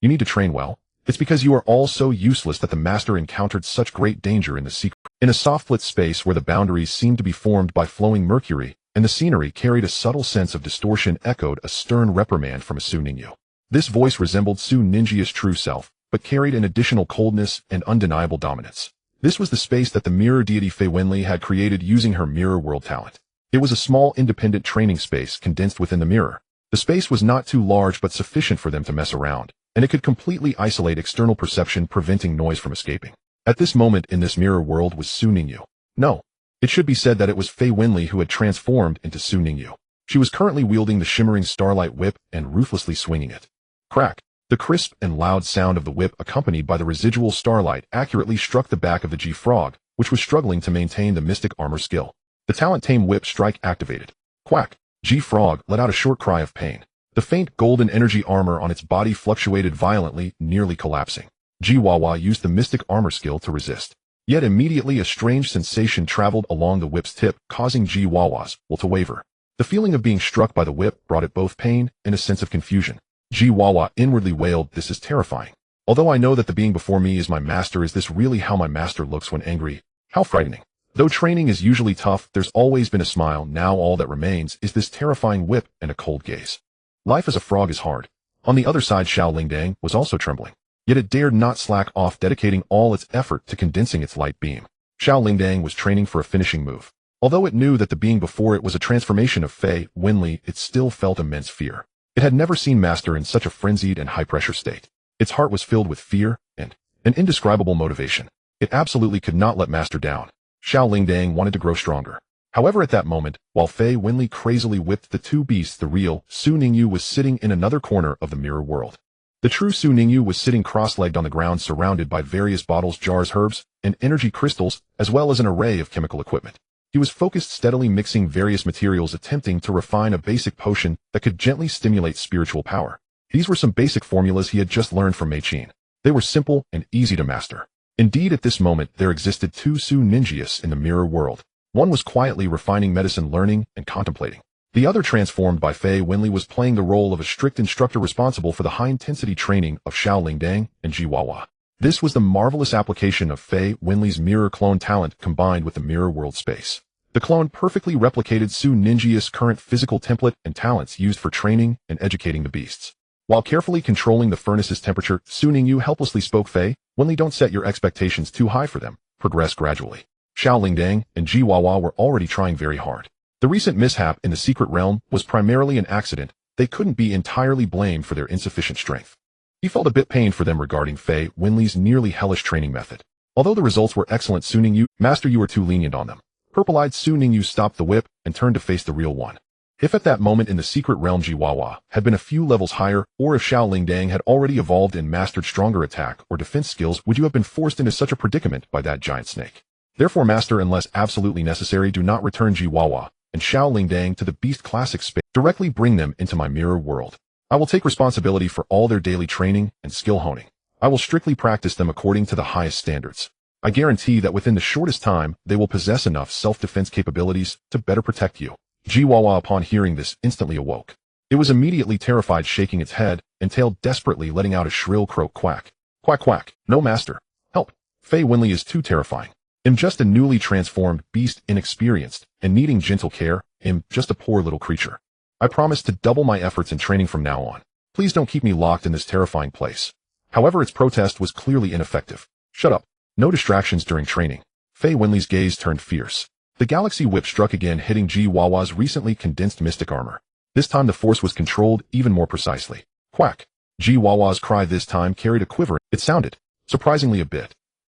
A: You need to train well. It's because you are all so useless that the master encountered such great danger in the secret. In a soft-lit space where the boundaries seemed to be formed by flowing mercury, and the scenery carried a subtle sense of distortion, echoed a stern reprimand from a Su Ningyu. This voice resembled Su Ninjia's true self, but carried an additional coldness and undeniable dominance. This was the space that the mirror deity Fei Wenli had created using her mirror world talent. It was a small independent training space condensed within the mirror. The space was not too large but sufficient for them to mess around, and it could completely isolate external perception, preventing noise from escaping. At this moment in this mirror world was Su Ningyu. No, it should be said that it was Fei Wenli who had transformed into Su Ningyu. She was currently wielding the shimmering starlight whip and ruthlessly swinging it. Crack! The crisp and loud sound of the whip, accompanied by the residual starlight, accurately struck the back of the G-Frog, which was struggling to maintain the mystic armor skill. The talent Tame Whip Strike activated. Quack! G-Frog let out a short cry of pain. The faint golden energy armor on its body fluctuated violently, nearly collapsing. G-Wawa used the mystic armor skill to resist. Yet immediately a strange sensation traveled along the whip's tip, causing G-Wawa's will to waver. The feeling of being struck by the whip brought it both pain and a sense of confusion. G-Wawa inwardly wailed, "This is terrifying. Although I know that the being before me is my master, is this really how my master looks when angry? How frightening." Though training is usually tough, there's always been a smile. Now all that remains is this terrifying whip and a cold gaze. Life as a frog is hard. On the other side, Xiao Lingdang was also trembling. Yet it dared not slack off, dedicating all its effort to condensing its light beam. Xiao Lingdang was training for a finishing move. Although it knew that the being before it was a transformation of Fei Wenli, it still felt immense fear. It had never seen Master in such a frenzied and high-pressure state. Its heart was filled with fear and an indescribable motivation. It absolutely could not let Master down. Xiao Lingdang wanted to grow stronger. However, at that moment, while Fei Wenli crazily whipped the two beasts, the real Su Ningyu was sitting in another corner of the mirror world. The true Su Ningyu was sitting cross-legged on the ground, surrounded by various bottles, jars, herbs, and energy crystals, as well as an array of chemical equipment. He was focused, steadily mixing various materials, attempting to refine a basic potion that could gently stimulate spiritual power. These were some basic formulas he had just learned from Mei Qin. They were simple and easy to master. Indeed, at this moment, there existed two Su Ninjas in the mirror world. One was quietly refining medicine, learning, and contemplating. The other, transformed by Fei Wenli, was playing the role of a strict instructor responsible for the high-intensity training of Xiao Lingdang and Ji-Wawa. This was the marvelous application of Fei Wenli's mirror clone talent combined with the mirror world space. The clone perfectly replicated Su Ninjia's current physical template and talents used for training and educating the beasts. While carefully controlling the furnace's temperature, Su Ningyu helplessly spoke, "Fei Wenli, don't set your expectations too high for them. Progress gradually." Xiao Lingdang and Ji-Wawa were already trying very hard. The recent mishap in the secret realm was primarily an accident. They couldn't be entirely blamed for their insufficient strength. He felt a bit pained for them regarding Fei Wenli's nearly hellish training method. Although the results were excellent, Su Ningyu, "Master, you were too lenient on them." Purple-eyed Su Ningyu stopped the whip and turned to face the real one. If at that moment in the secret realm Ji-Wawa had been a few levels higher, or if Xiao Lingdang had already evolved and mastered stronger attack or defense skills, would you have been forced into such a predicament by that giant snake? Therefore, Master, unless absolutely necessary, do not return Ji-Wawa and Xiao Lingdang to the Beast Classic space. Directly bring them into my mirror world. I will take responsibility for all their daily training and skill honing. I will strictly practice them according to the highest standards. I guarantee that within the shortest time, they will possess enough self-defense capabilities to better protect you. Ji-Wawa, upon hearing this, instantly awoke. It was immediately terrified, shaking its head and tail desperately, letting out a shrill croak. Quack. Quack quack. No, Master. Help. Fei Wenli is too terrifying. I'm just a newly transformed beast, inexperienced and needing gentle care. I'm just a poor little creature. I promise to double my efforts in training from now on. Please don't keep me locked in this terrifying place. However, its protest was clearly ineffective. Shut up. No distractions during training. Fei Wenli's gaze turned fierce. The galaxy whip struck again, hitting Ji-Wawa's recently condensed mystic armor. This time the force was controlled even more precisely. Quack. Ji-Wawa's cry this time carried a quiver. It sounded surprisingly a bit.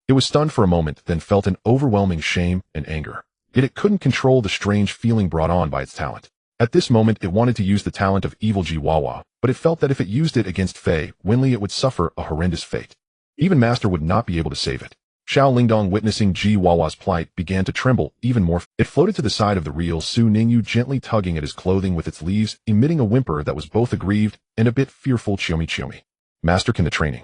A: It was stunned for a moment, then felt an overwhelming shame and anger. Yet it couldn't control the strange feeling brought on by its talent. At this moment, it wanted to use the talent of evil Ji-Wawa, but it felt that if it used it against Fei Wenli, it would suffer a horrendous fate. Even Master would not be able to save it. Xiao Lingdang, witnessing Ji-Wawa's plight, began to tremble even more. It floated to the side of the real Su Ningyu, gently tugging at his clothing with its leaves, emitting a whimper that was both aggrieved and a bit fearful. Chiomi. Master, can the training?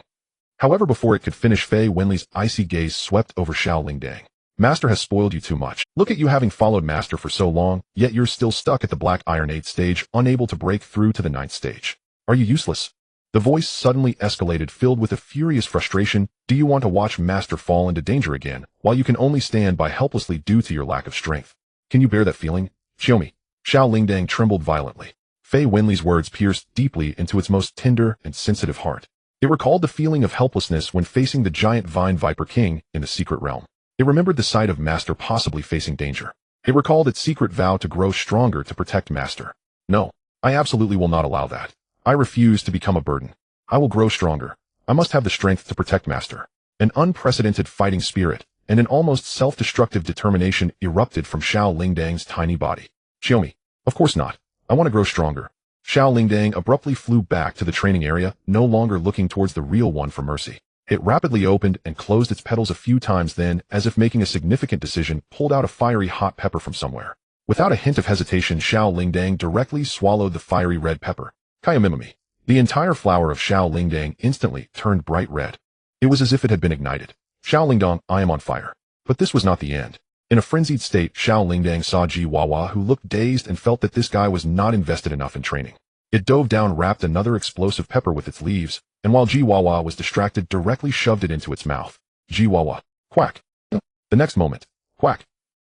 A: However, before it could finish, Fei Wenli's icy gaze swept over Xiao Lingdang. Master has spoiled you too much. Look at you, having followed Master for so long, yet you're still stuck at the Black Iron 8th stage, unable to break through to the 9th stage. Are you useless? The voice suddenly escalated, filled with a furious frustration. Do you want to watch Master fall into danger again, while you can only stand by helplessly due to your lack of strength? Can you bear that feeling? Chiomi. Xiao Lingdang trembled violently. Fei Wenli's words pierced deeply into its most tender and sensitive heart. It recalled the feeling of helplessness when facing the giant Vine Viper King in the secret realm. It remembered the sight of Master possibly facing danger. It recalled its secret vow to grow stronger to protect Master. No, I absolutely will not allow that. I refuse to become a burden. I will grow stronger. I must have the strength to protect Master. An unprecedented fighting spirit and an almost self-destructive determination erupted from Xiao Lingdang's tiny body. Xiaomi. Of course not. I want to grow stronger. Xiao Lingdang abruptly flew back to the training area, no longer looking towards the real one for mercy. It rapidly opened and closed its petals a few times, then, as if making a significant decision, pulled out a fiery hot pepper from somewhere. Without a hint of hesitation, Xiao Lingdang directly swallowed the fiery red pepper. Kayamimimi. The entire flower of Xiao Lingdang instantly turned bright red. It was as if it had been ignited. Xiao Lingdang, I am on fire. But this was not the end. In a frenzied state, Xiao Lingdang saw Ji Wawa, who looked dazed and felt that this guy was not invested enough in training. It dove down, wrapped another explosive pepper with its leaves, and while Ji Wawa was distracted, directly shoved it into its mouth. Ji Wawa. Quack. The next moment. Quack.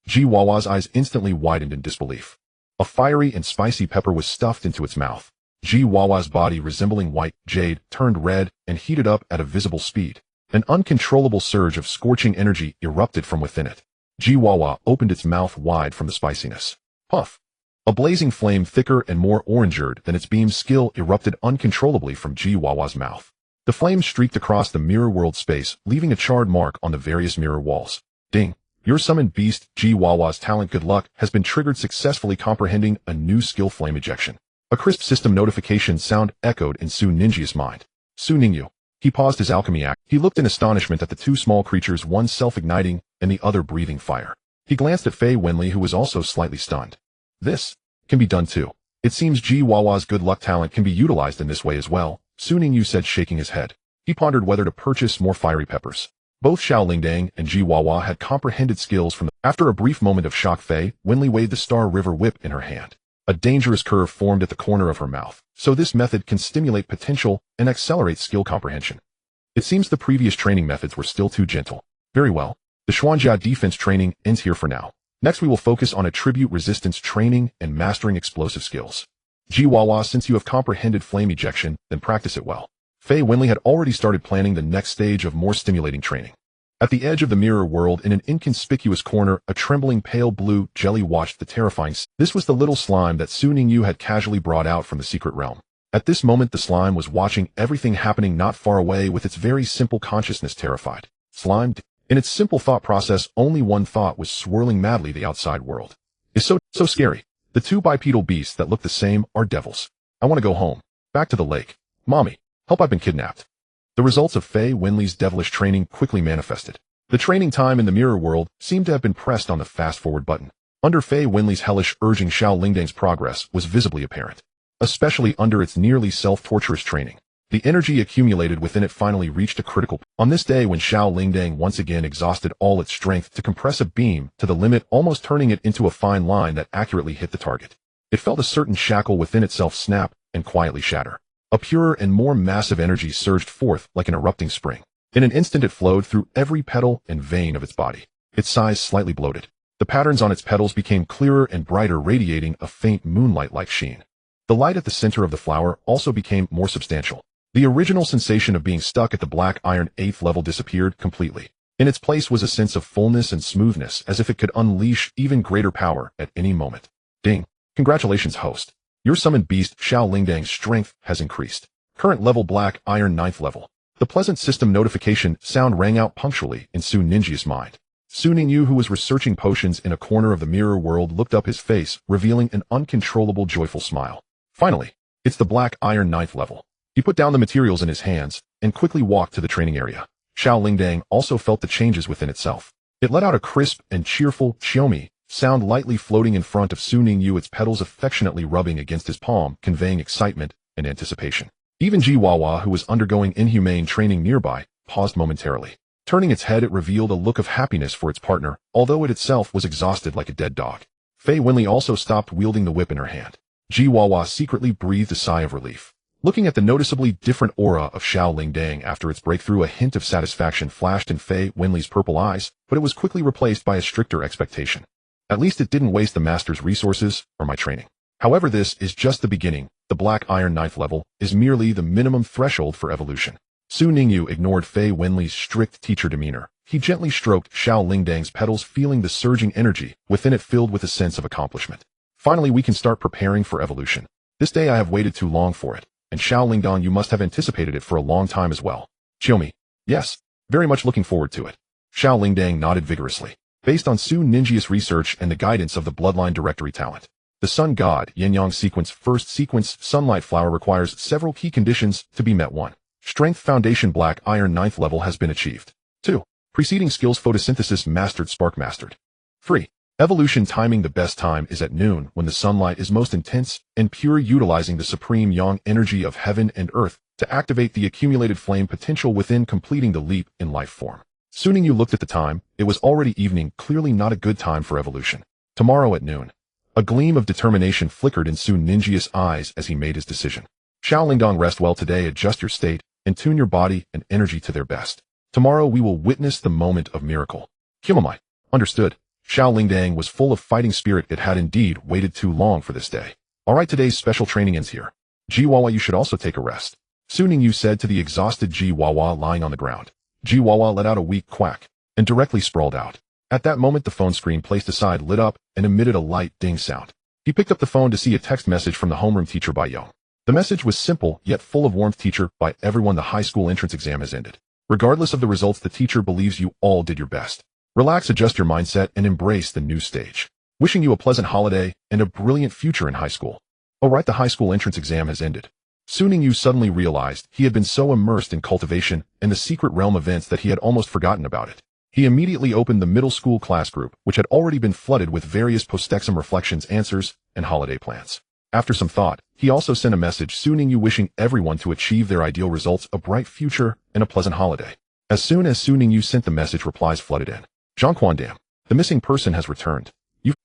A: Ji Wawa's eyes instantly widened in disbelief. A fiery and spicy pepper was stuffed into its mouth. Ji Wawa's body, resembling white jade, turned red and heated up at a visible speed. An uncontrollable surge of scorching energy erupted from within it. Ji Wawa opened its mouth wide from the spiciness. Puff. A blazing flame, thicker and more orange-red than its beam skill, erupted uncontrollably from Ji Wawa's mouth. The flame streaked across the mirror world space, leaving a charred mark on the various mirror walls. Ding. Your summoned beast, Ji Wawa's talent good luck, has been triggered successfully, comprehending a new skill, flame ejection. A crisp system notification sound echoed in Su Ninju's mind. Su Ningyu. He paused his alchemy act. He looked in astonishment at the two small creatures, one self-igniting and the other breathing fire. He glanced at Fei Wenli, who was also slightly stunned. This can be done too. It seems Ji Wawa's good luck talent can be utilized in this way as well, Su Ningyu said, shaking his head. He pondered whether to purchase more fiery peppers. Both Xiao Lingdang and Ji Wawa had comprehended skills from After a brief moment of shock, Fei Wenli waved the Star River whip in her hand. A dangerous curve formed at the corner of her mouth, so this method can stimulate potential and accelerate skill comprehension. It seems the previous training methods were still too gentle. Very well. The Xuanjia defense training ends here for now. Next we will focus on attribute resistance training and mastering explosive skills. Ji Wawa, since you have comprehended flame ejection, then practice it well. Fei Wenli had already started planning the next stage of more stimulating training. At the edge of the mirror world, in an inconspicuous corner, a trembling pale blue jelly watched the terrifying This was the little slime that Su Ningyu had casually brought out from the secret realm. At this moment, the slime was watching everything happening not far away with its very simple consciousness terrified. Slime. In its simple thought process, only one thought was swirling madly: the outside world is so scary. The two bipedal beasts that look the same are devils. I want to go home. Back to the lake. Mommy, help, I've been kidnapped. The results of Fei Wenli's devilish training quickly manifested. The training time in the mirror world seemed to have been pressed on the fast-forward button. Under Fei Wenli's hellish urging, Xiao Lingdang's progress was visibly apparent, especially under its nearly self-torturous training. The energy accumulated within it finally reached a critical point. On this day, when Xiao Lingdang once again exhausted all its strength to compress a beam to the limit, almost turning it into a fine line that accurately hit the target, it felt a certain shackle within itself snap and quietly shatter. A purer and more massive energy surged forth like an erupting spring. In an instant it flowed through every petal and vein of its body. Its size slightly bloated. The patterns on its petals became clearer and brighter, radiating a faint moonlight-like sheen. The light at the center of the flower also became more substantial. The original sensation of being stuck at the black iron 8th level disappeared completely. In its place was a sense of fullness and smoothness, as if it could unleash even greater power at any moment. Ding! Congratulations, host. Your summoned beast, Xiao Lingdang's strength has increased. Current level black iron 9th level. The pleasant system notification sound rang out punctually in Su Ninju's mind. Su Ningyu, who was researching potions in a corner of the mirror world, looked up, his face revealing an uncontrollable joyful smile. Finally, it's the black iron 9th level. He put down the materials in his hands and quickly walked to the training area. Xiao Lingdang also felt the changes within itself. It let out a crisp and cheerful "Xiaomi" sound, lightly floating in front of Su Ningyu, its petals affectionately rubbing against his palm, conveying excitement and anticipation. Even Ji Wawa, who was undergoing inhumane training nearby, paused momentarily. Turning its head, it revealed a look of happiness for its partner, although it itself was exhausted like a dead dog. Fei Wenli also stopped wielding the whip in her hand. Ji Wawa secretly breathed a sigh of relief. Looking at the noticeably different aura of Xiao Lingdang after its breakthrough, a hint of satisfaction flashed in Fei Wenli's purple eyes, but it was quickly replaced by a stricter expectation. At least it didn't waste the master's resources or my training. However, this is just the beginning. The black iron 9th level is merely the minimum threshold for evolution. Su Ningyu ignored Fei Wenli's strict teacher demeanor. He gently stroked Xiao Lingdang's petals, feeling the surging energy within it filled with a sense of accomplishment. Finally, we can start preparing for evolution. This day I have waited too long for it, and Xiao Lingdong, you must have anticipated it for a long time as well. Xiaomi. Yes, very much looking forward to it. Xiao Lingdang nodded vigorously. Based on Su Ninjia's research and the guidance of the Bloodline Directory talent, the Sun God Yin-Yang sequence first sequence Sunlight Flower requires several key conditions to be met. 1. Strength Foundation Black Iron 9th level has been achieved. 2. Preceding skills Photosynthesis mastered Spark mastered. 3. Evolution timing The best time is at noon when the sunlight is most intense and pure, utilizing the supreme yang energy of heaven and earth to activate the accumulated flame potential within, completing the leap in life form. Su Ningyu looked at the time. It was already evening, clearly not a good time for evolution. Tomorrow at noon. A gleam of determination flickered in Su Ninjia's eyes as he made his decision. Xiao Lingdong, rest well today, adjust your state, and tune your body and energy to their best. Tomorrow we will witness the moment of miracle. Kimamai. Understood. Xiao Lingdang was full of fighting spirit. It had indeed waited too long for this day. Alright, today's special training ends here. Ji Wawa, you should also take a rest. Su Ningyu said to the exhausted Ji Wawa lying on the ground. Ji Wawa let out a weak quack and directly sprawled out. At that moment the phone screen placed aside lit up and emitted a light ding sound. He picked up the phone to see a text message from the homeroom teacher by Yo. The message was simple yet full of warmth. Teacher, by everyone, the high school entrance exam has ended. Regardless of the results, the teacher believes you all did your best. Relax, adjust your mindset, and embrace the new stage. Wishing you a pleasant holiday and a brilliant future in high school. Oh right, the high school entrance exam has ended. Su Ningyu suddenly realized he had been so immersed in cultivation and the secret realm events that he had almost forgotten about it. He immediately opened the middle school class group, which had already been flooded with various post-exam reflections, answers, and holiday plans. After some thought, he also sent a message, Su Ningyu wishing everyone to achieve their ideal results, a bright future, and a pleasant holiday. As soon as Su Ningyu sent the message, replies flooded in. Zhangquandam, the missing person has returned.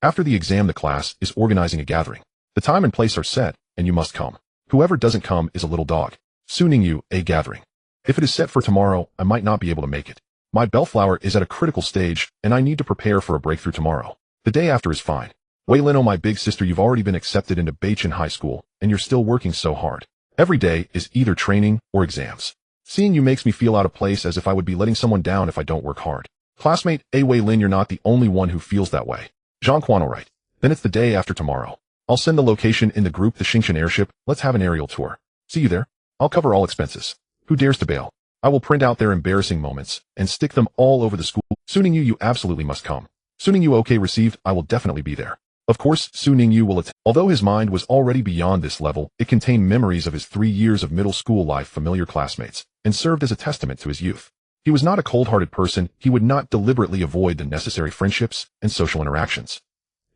A: After the exam, the class is organizing a gathering. The time and place are set, and you must come. Whoever doesn't come is a little dog. Su Ningyu, a gathering. If it is set for tomorrow, I might not be able to make it. My bellflower is at a critical stage, and I need to prepare for a breakthrough tomorrow. The day after is fine. Wei Lin, oh my big sister, you've already been accepted into Beichin High School, and you're still working so hard. Every day is either training or exams. Seeing you makes me feel out of place, as if I would be letting someone down if I don't work hard. Classmate, Wei Lin, you're not the only one who feels that way. Zhangquan, alright. Then it's the day after tomorrow. I'll send the location in the group, the Xingshan airship. Let's have an aerial tour. See you there. I'll cover all expenses. Who dares to bail? I will print out their embarrassing moments and stick them all over the school. Su Ningyu, you absolutely must come. Su Ningyu, okay, received. I will definitely be there. Of course, Su Ningyu will attend. Although his mind was already beyond this level, it contained memories of his 3 years of middle school life, familiar classmates, and served as a testament to his youth. He was not a cold-hearted person. He would not deliberately avoid the necessary friendships and social interactions.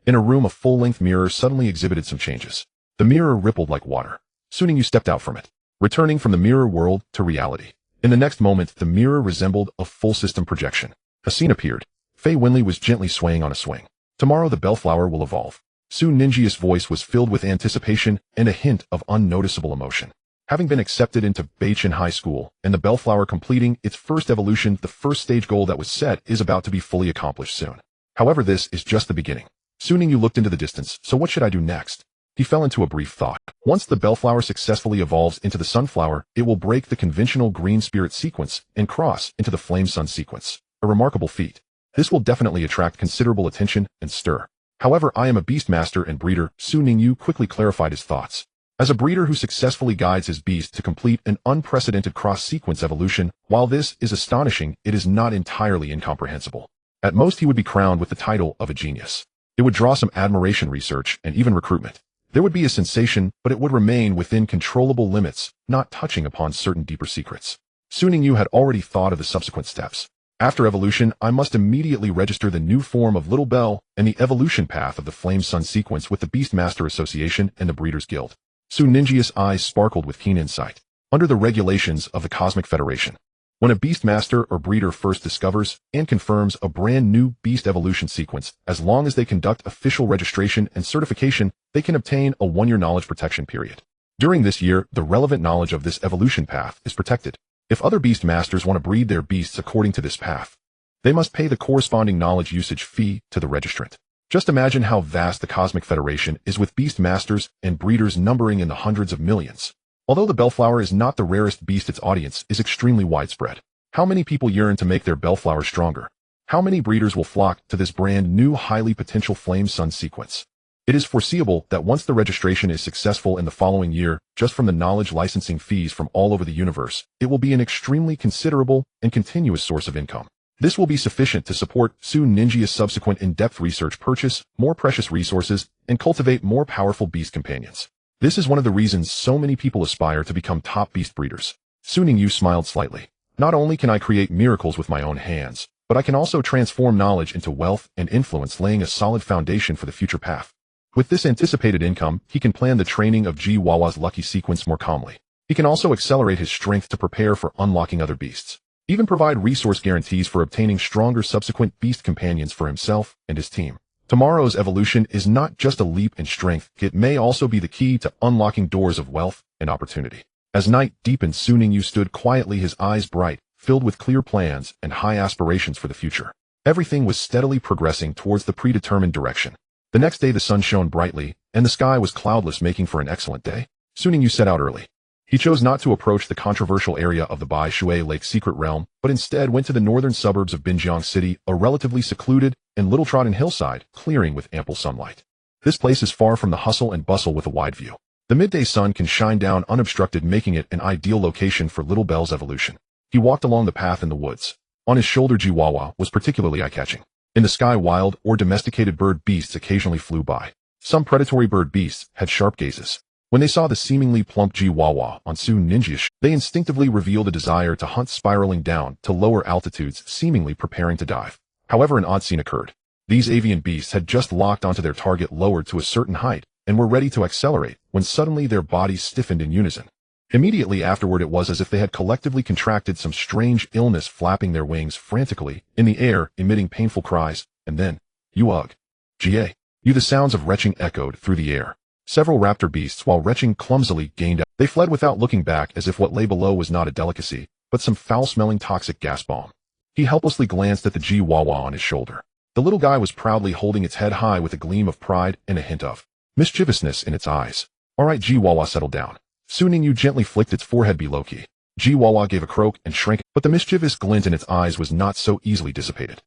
A: In a room, a full-length mirror suddenly exhibited some changes. The mirror rippled like water. Su Ningyu stepped out from it, returning from the mirror world to reality. In the next moment, the mirror resembled a full-system projection. A scene appeared. Fei Wenli was gently swaying on a swing. Tomorrow the bellflower will evolve. Su Ninjia's voice was filled with anticipation and a hint of unnoticeable emotion. Having been accepted into Beichin High School and the bellflower completing its first evolution, the first stage goal that was set is about to be fully accomplished soon. However, this is just the beginning. Su Ningyu looked into the distance. So what should I do next? He fell into a brief thought. Once the bellflower successfully evolves into the sunflower, it will break the conventional green spirit sequence and cross into the flame sun sequence. A remarkable feat. This will definitely attract considerable attention and stir. However, I am a beast master and breeder. Su Ningyu quickly clarified his thoughts. As a breeder who successfully guides his beast to complete an unprecedented cross-sequence evolution, while this is astonishing, it is not entirely incomprehensible. At most, he would be crowned with the title of a genius. It would draw some admiration, research, and even recruitment. There would be a sensation, but it would remain within controllable limits, not touching upon certain deeper secrets. Su Ningyu had already thought of the subsequent steps. After evolution, I must immediately register the new form of Little Bell and the evolution path of the Flame Sun sequence with the Beastmaster Association and the Breeders Guild. Su Ninjia's eyes sparkled with keen insight. Under the regulations of the Cosmic Federation, when a Beastmaster or Breeder first discovers and confirms a brand new Beast evolution sequence, as long as they conduct official registration and certification, they can obtain a 1-year knowledge protection period. During this year, the relevant knowledge of this evolution path is protected. If other Beastmasters want to breed their beasts according to this path, they must pay the corresponding knowledge usage fee to the registrant. Just imagine how vast the Cosmic Federation is, with Beastmasters and breeders numbering in the hundreds of millions. Although the bellflower is not the rarest beast, its audience is extremely widespread. How many people yearn to make their bellflower stronger? How many breeders will flock to this brand new highly potential Flame Sun sequence? It is foreseeable that once the registration is successful in the following year, just from the knowledge licensing fees from all over the universe, it will be an extremely considerable and continuous source of income. This will be sufficient to support Su Ninja's subsequent in-depth research, purchase more precious resources, and cultivate more powerful beast companions. This is one of the reasons so many people aspire to become top beast breeders. Su Ningyu smiled slightly. Not only can I create miracles with my own hands, but I can also transform knowledge into wealth and influence, laying a solid foundation for the future path. With this anticipated income, he can plan the training of Jiwawa's lucky sequence more calmly. He can also accelerate his strength to prepare for unlocking other beasts. Even provide resource guarantees for obtaining stronger subsequent beast companions for himself and his team. Tomorrow's evolution is not just a leap in strength, it may also be the key to unlocking doors of wealth and opportunity. As night deepened, Su Ningyu stood quietly, his eyes bright, filled with clear plans and high aspirations for the future. Everything was steadily progressing towards the predetermined direction. The next day the sun shone brightly, and the sky was cloudless, making for an excellent day. Su Ningyu set out early. He chose not to approach the controversial area of the Bai Shui Lake secret realm, but instead went to the northern suburbs of Binjiang City, a relatively secluded and little-trodden hillside, clearing with ample sunlight. This place is far from the hustle and bustle with a wide view. The midday sun can shine down unobstructed, making it an ideal location for Little Bell's evolution. He walked along the path in the woods. On his shoulder, Jiwawa was particularly eye-catching. In the sky, wild or domesticated bird beasts occasionally flew by. Some predatory bird beasts had sharp gazes. When they saw the seemingly plump Jiwawa on Su Ninja, they instinctively revealed a desire to hunt, spiraling down to lower altitudes, seemingly preparing to dive. However, an odd scene occurred. These avian beasts had just locked onto their target, lowered to a certain height, and were ready to accelerate, when suddenly their bodies stiffened in unison. Immediately afterward, it was as if they had collectively contracted some strange illness, flapping their wings frantically in the air, emitting painful cries, and then, "Ugh! Ga! You!" The sounds of retching echoed through the air. Several raptor beasts, while retching clumsily, gained out. They fled without looking back, as if what lay below was not a delicacy, but some foul-smelling toxic gas bomb. He helplessly glanced at the Jiwawa on his shoulder. The little guy was proudly holding its head high, with a gleam of pride and a hint of mischievousness in its eyes. "All right, Jiwawa, settle down." Su Ningyu gently flicked its forehead below-key. Jiwawa gave a croak and shrank, but the mischievous glint in its eyes was not so easily dissipated.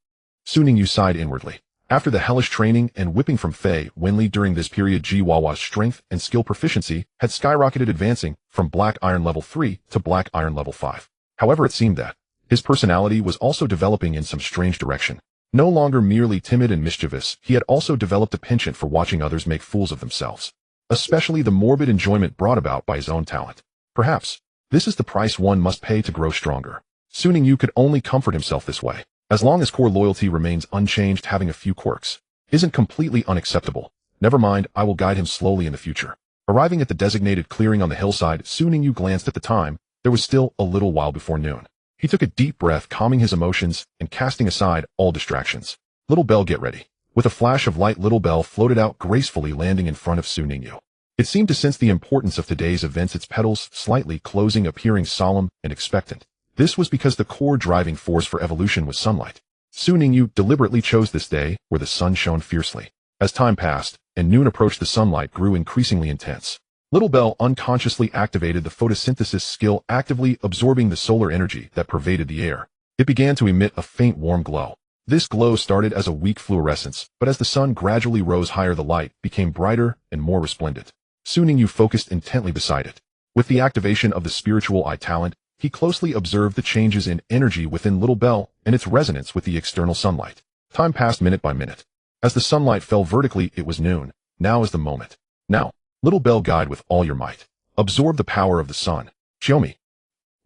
A: Su Ningyu sighed inwardly. After the hellish training and whipping from Fei Wenli during this period, Jiwawa's strength and skill proficiency had skyrocketed, advancing from Black Iron Level 3 to Black Iron Level 5. However, it seemed that his personality was also developing in some strange direction. No longer merely timid and mischievous, he had also developed a penchant for watching others make fools of themselves, especially the morbid enjoyment brought about by his own talent. Perhaps this is the price one must pay to grow stronger. Su Ningyu could only comfort himself this way. As long as core loyalty remains unchanged, having a few quirks isn't completely unacceptable. Never mind, I will guide him slowly in the future. Arriving at the designated clearing on the hillside, Su Ningyu glanced at the time. There was still a little while before noon. He took a deep breath, calming his emotions and casting aside all distractions. "Little Bell, get ready." With a flash of light, Little Bell floated out gracefully, landing in front of Su Ningyu. It seemed to sense the importance of today's events, its petals slightly closing, appearing solemn and expectant. This was because the core driving force for evolution was sunlight. Su Ningyu deliberately chose this day where the sun shone fiercely. As time passed and noon approached, the sunlight grew increasingly intense. Little Bell unconsciously activated the photosynthesis skill, actively absorbing the solar energy that pervaded the air. It began to emit a faint warm glow. This glow started as a weak fluorescence, but as the sun gradually rose higher, the light became brighter and more resplendent. Su Ningyu focused intently beside it. With the activation of the spiritual eye talent, he closely observed the changes in energy within Little Bell and its resonance with the external sunlight. Time passed minute by minute. As the sunlight fell vertically, it was noon. Now is the moment. Now, Little Bell, guide with all your might. Absorb the power of the sun. Show me.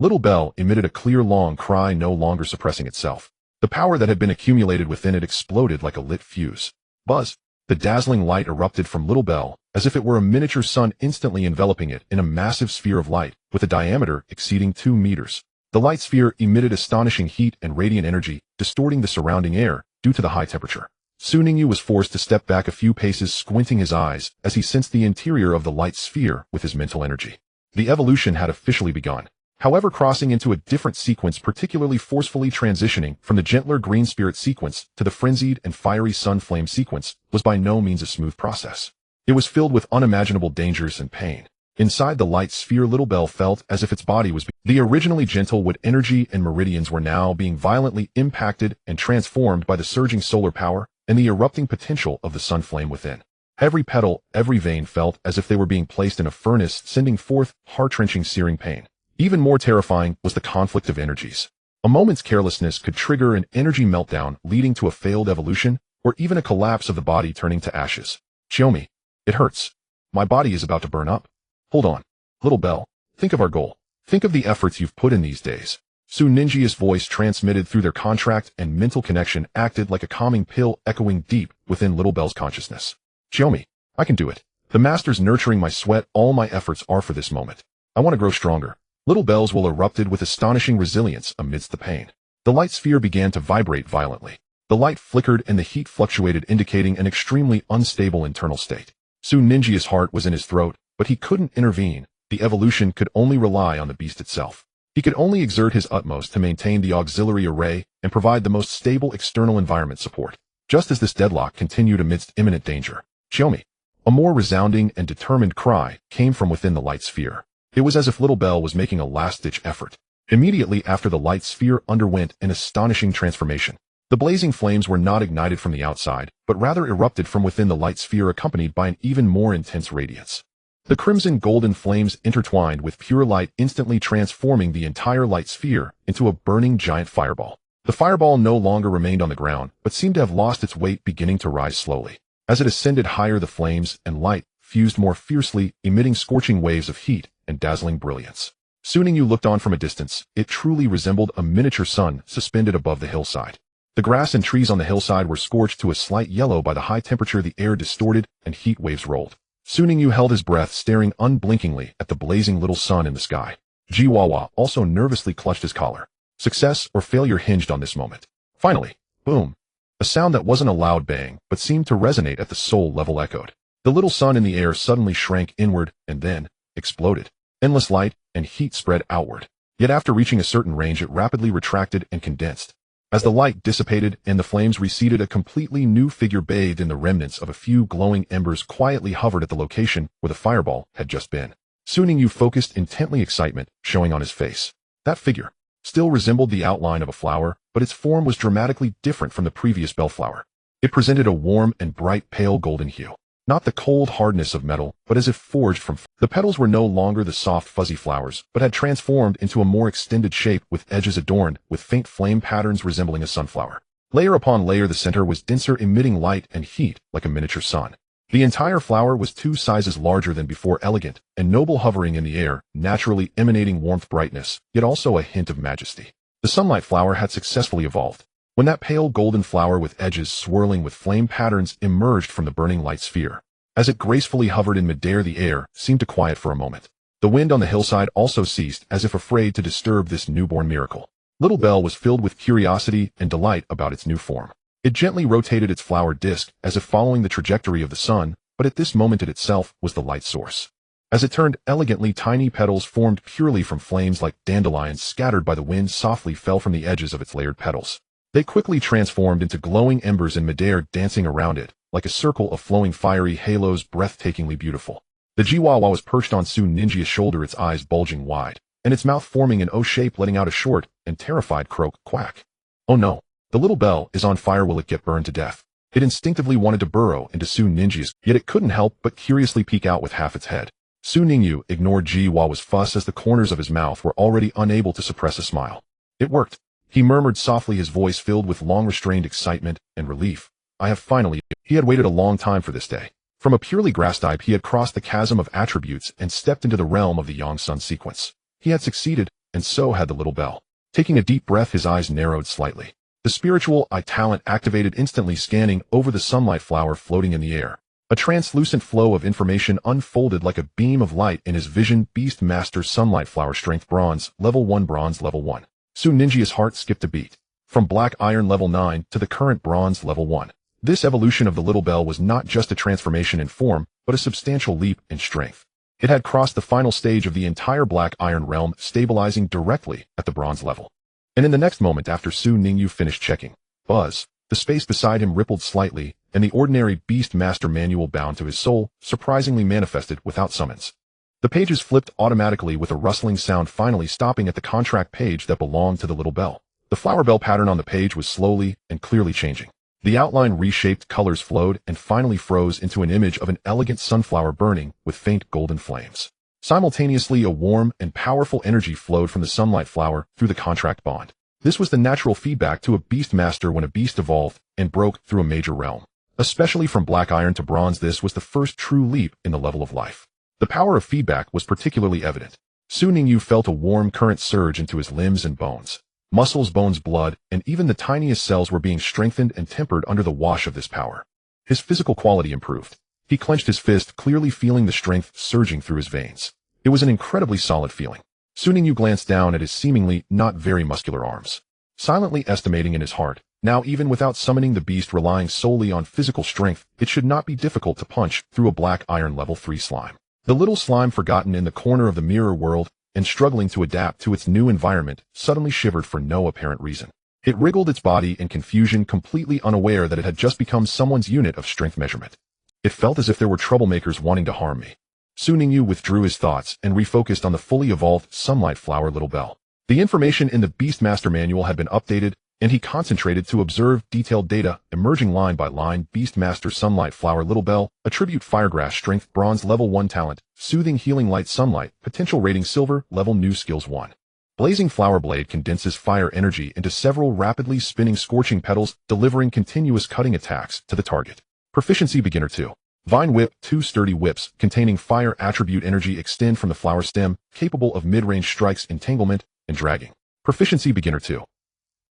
A: Little Bell emitted a clear, long cry, no longer suppressing itself. The power that had been accumulated within it exploded like a lit fuse. Buzz! The dazzling light erupted from Little Bell, as if it were a miniature sun, instantly enveloping it in a massive sphere of light, with a diameter exceeding 2 meters. The light sphere emitted astonishing heat and radiant energy, distorting the surrounding air due to the high temperature. Su Ningyu was forced to step back a few paces, squinting his eyes as he sensed the interior of the light sphere with his mental energy. The evolution had officially begun. However, crossing into a different sequence, particularly forcefully transitioning from the gentler green spirit sequence to the frenzied and fiery sun flame sequence, was by no means a smooth process. It was filled with unimaginable dangers and pain. Inside the light sphere, Little Bell felt as if its body was the originally gentle wood energy and meridians were now being violently impacted and transformed by the surging solar power and the erupting potential of the sun flame within. Every petal, every vein felt as if they were being placed in a furnace, sending forth heart-wrenching searing pain. Even more terrifying was the conflict of energies. A moment's carelessness could trigger an energy meltdown leading to a failed evolution, or even a collapse of the body turning to ashes. Xiaomi, it hurts. My body is about to burn up. Hold on. Little Bell, think of our goal. Think of the efforts you've put in these days. Su Ningyi's voice transmitted through their contract and mental connection acted like a calming pill echoing deep within Little Bell's consciousness. Xiaomi, I can do it. The master's nurturing my sweat, all my efforts are for this moment. I want to grow stronger. Little Bell's will erupted with astonishing resilience amidst the pain. The light sphere began to vibrate violently. The light flickered and the heat fluctuated, indicating an extremely unstable internal state. Su Ningyi's heart was in his throat, but he couldn't intervene. The evolution could only rely on the beast itself. He could only exert his utmost to maintain the auxiliary array and provide the most stable external environment support. Just as this deadlock continued amidst imminent danger, Xiaomi, a more resounding and determined cry came from within the light sphere. It was as if Little Bell was making a last-ditch effort. Immediately after, the light sphere underwent an astonishing transformation. The blazing flames were not ignited from the outside, but rather erupted from within the light sphere, accompanied by an even more intense radiance. The crimson golden flames intertwined with pure light, instantly transforming the entire light sphere into a burning giant fireball. The fireball no longer remained on the ground, but seemed to have lost its weight, beginning to rise slowly. As it ascended higher, the flames and light fused more fiercely, emitting scorching waves of heat and dazzling brilliance. Su Ningyu looked on from a distance. It truly resembled a miniature sun suspended above the hillside. The grass and trees on the hillside were scorched to a slight yellow by the high temperature, the air distorted, and heat waves rolled. Su Ningyu held his breath, staring unblinkingly at the blazing little sun in the sky. Jiwawa also nervously clutched his collar. Success or failure hinged on this moment. Finally, boom. A sound that wasn't a loud bang, but seemed to resonate at the soul level echoed. The little sun in the air suddenly shrank inward and then exploded. Endless light and heat spread outward. Yet after reaching a certain range, it rapidly retracted and condensed. As the light dissipated and the flames receded, a completely new figure bathed in the remnants of a few glowing embers quietly hovered at the location where the fireball had just been. Su Ningyu focused intently, excitement showing on his face. That figure still resembled the outline of a flower, but its form was dramatically different from the previous bellflower. It presented a warm and bright pale golden hue. Not the cold hardness of metal, but as if forged from the petals were no longer the soft fuzzy flowers, but had transformed into a more extended shape with edges adorned with faint flame patterns resembling a sunflower. Layer upon layer, the center was denser, emitting light and heat like a miniature sun. The entire flower was 2 sizes larger than before, elegant and noble, hovering in the air, naturally emanating warmth, brightness, yet also a hint of majesty. The sunlight flower had successfully evolved. When that pale golden flower with edges swirling with flame patterns emerged from the burning light sphere. As it gracefully hovered in midair, the air seemed to quiet for a moment. The wind on the hillside also ceased, as if afraid to disturb this newborn miracle. Little Bell was filled with curiosity and delight about its new form. It gently rotated its flower disc, as if following the trajectory of the sun, but at this moment it itself was the light source. As it turned elegantly, tiny petals formed purely from flames like dandelions scattered by the wind softly fell from the edges of its layered petals. They quickly transformed into glowing embers in midair, dancing around it, like a circle of flowing fiery halos, breathtakingly beautiful. The Jiwawa was perched on Su Ningyi's shoulder, its eyes bulging wide, and its mouth forming an O shape, letting out a short and terrified croak, quack. Oh no, the little bell is on fire, will it get burned to death? It instinctively wanted to burrow into Su Ningyi's, yet it couldn't help but curiously peek out with half its head. Su Ningyu ignored Jiwawa's fuss, as the corners of his mouth were already unable to suppress a smile. It worked. He murmured softly, his voice filled with long-restrained excitement and relief. I have finally. He had waited a long time for this day. From a purely grass type, he had crossed the chasm of attributes and stepped into the realm of the Yangsun sequence. He had succeeded, and so had the little bell. Taking a deep breath, his eyes narrowed slightly. The spiritual eye talent activated instantly, scanning over the sunlight flower floating in the air. A translucent flow of information unfolded like a beam of light in his vision. Beast Master Sunlight Flower, Strength Bronze, Level 1, Bronze Level 1. Su Ningyi's heart skipped a beat. From Black Iron Level 9 to the current Bronze Level 1. This evolution of the little bell was not just a transformation in form, but a substantial leap in strength. It had crossed the final stage of the entire Black Iron realm, stabilizing directly at the Bronze level. And in the next moment after Su Ningyu finished checking, buzz, the space beside him rippled slightly, and the ordinary Beast Master manual bound to his soul surprisingly manifested without summons. The pages flipped automatically with a rustling sound, finally stopping at the contract page that belonged to the little bell. The flower bell pattern on the page was slowly and clearly changing. The outline reshaped, colors flowed, and finally froze into an image of an elegant sunflower burning with faint golden flames. Simultaneously, a warm and powerful energy flowed from the sunlight flower through the contract bond. This was the natural feedback to a beast master when a beast evolved and broke through a major realm. Especially from black iron to bronze, this was the first true leap in the level of life. The power of feedback was particularly evident. Soon Ningyu felt a warm current surge into his limbs and bones. Muscles, bones, blood, and even the tiniest cells were being strengthened and tempered under the wash of this power. His physical quality improved. He clenched his fist, clearly feeling the strength surging through his veins. It was an incredibly solid feeling. Soon Ningyu glanced down at his seemingly not very muscular arms. Silently estimating in his heart, now even without summoning the beast, relying solely on physical strength, it should not be difficult to punch through a black iron level 3 slime. The little slime, forgotten in the corner of the mirror world and struggling to adapt to its new environment, suddenly shivered for no apparent reason. It wriggled its body in confusion, completely unaware that it had just become someone's unit of strength measurement. It felt as if there were troublemakers wanting to harm me. Soon Ningyu withdrew his thoughts and refocused on the fully evolved sunlight flower Little Bell. The information in the Beastmaster manual had been updated, and he concentrated to observe detailed data, emerging line by line. Beastmaster Sunlight Flower Little Bell, attribute Firegrass, strength bronze, level 1, talent soothing, healing, light, sunlight, potential rating silver, level new, skills 1. Blazing Flower Blade condenses fire energy into several rapidly spinning scorching petals, delivering continuous cutting attacks to the target. Proficiency beginner 2. Vine Whip, 2 sturdy whips containing fire attribute energy extend from the flower stem, capable of mid-range strikes, entanglement, and dragging. Proficiency beginner 2.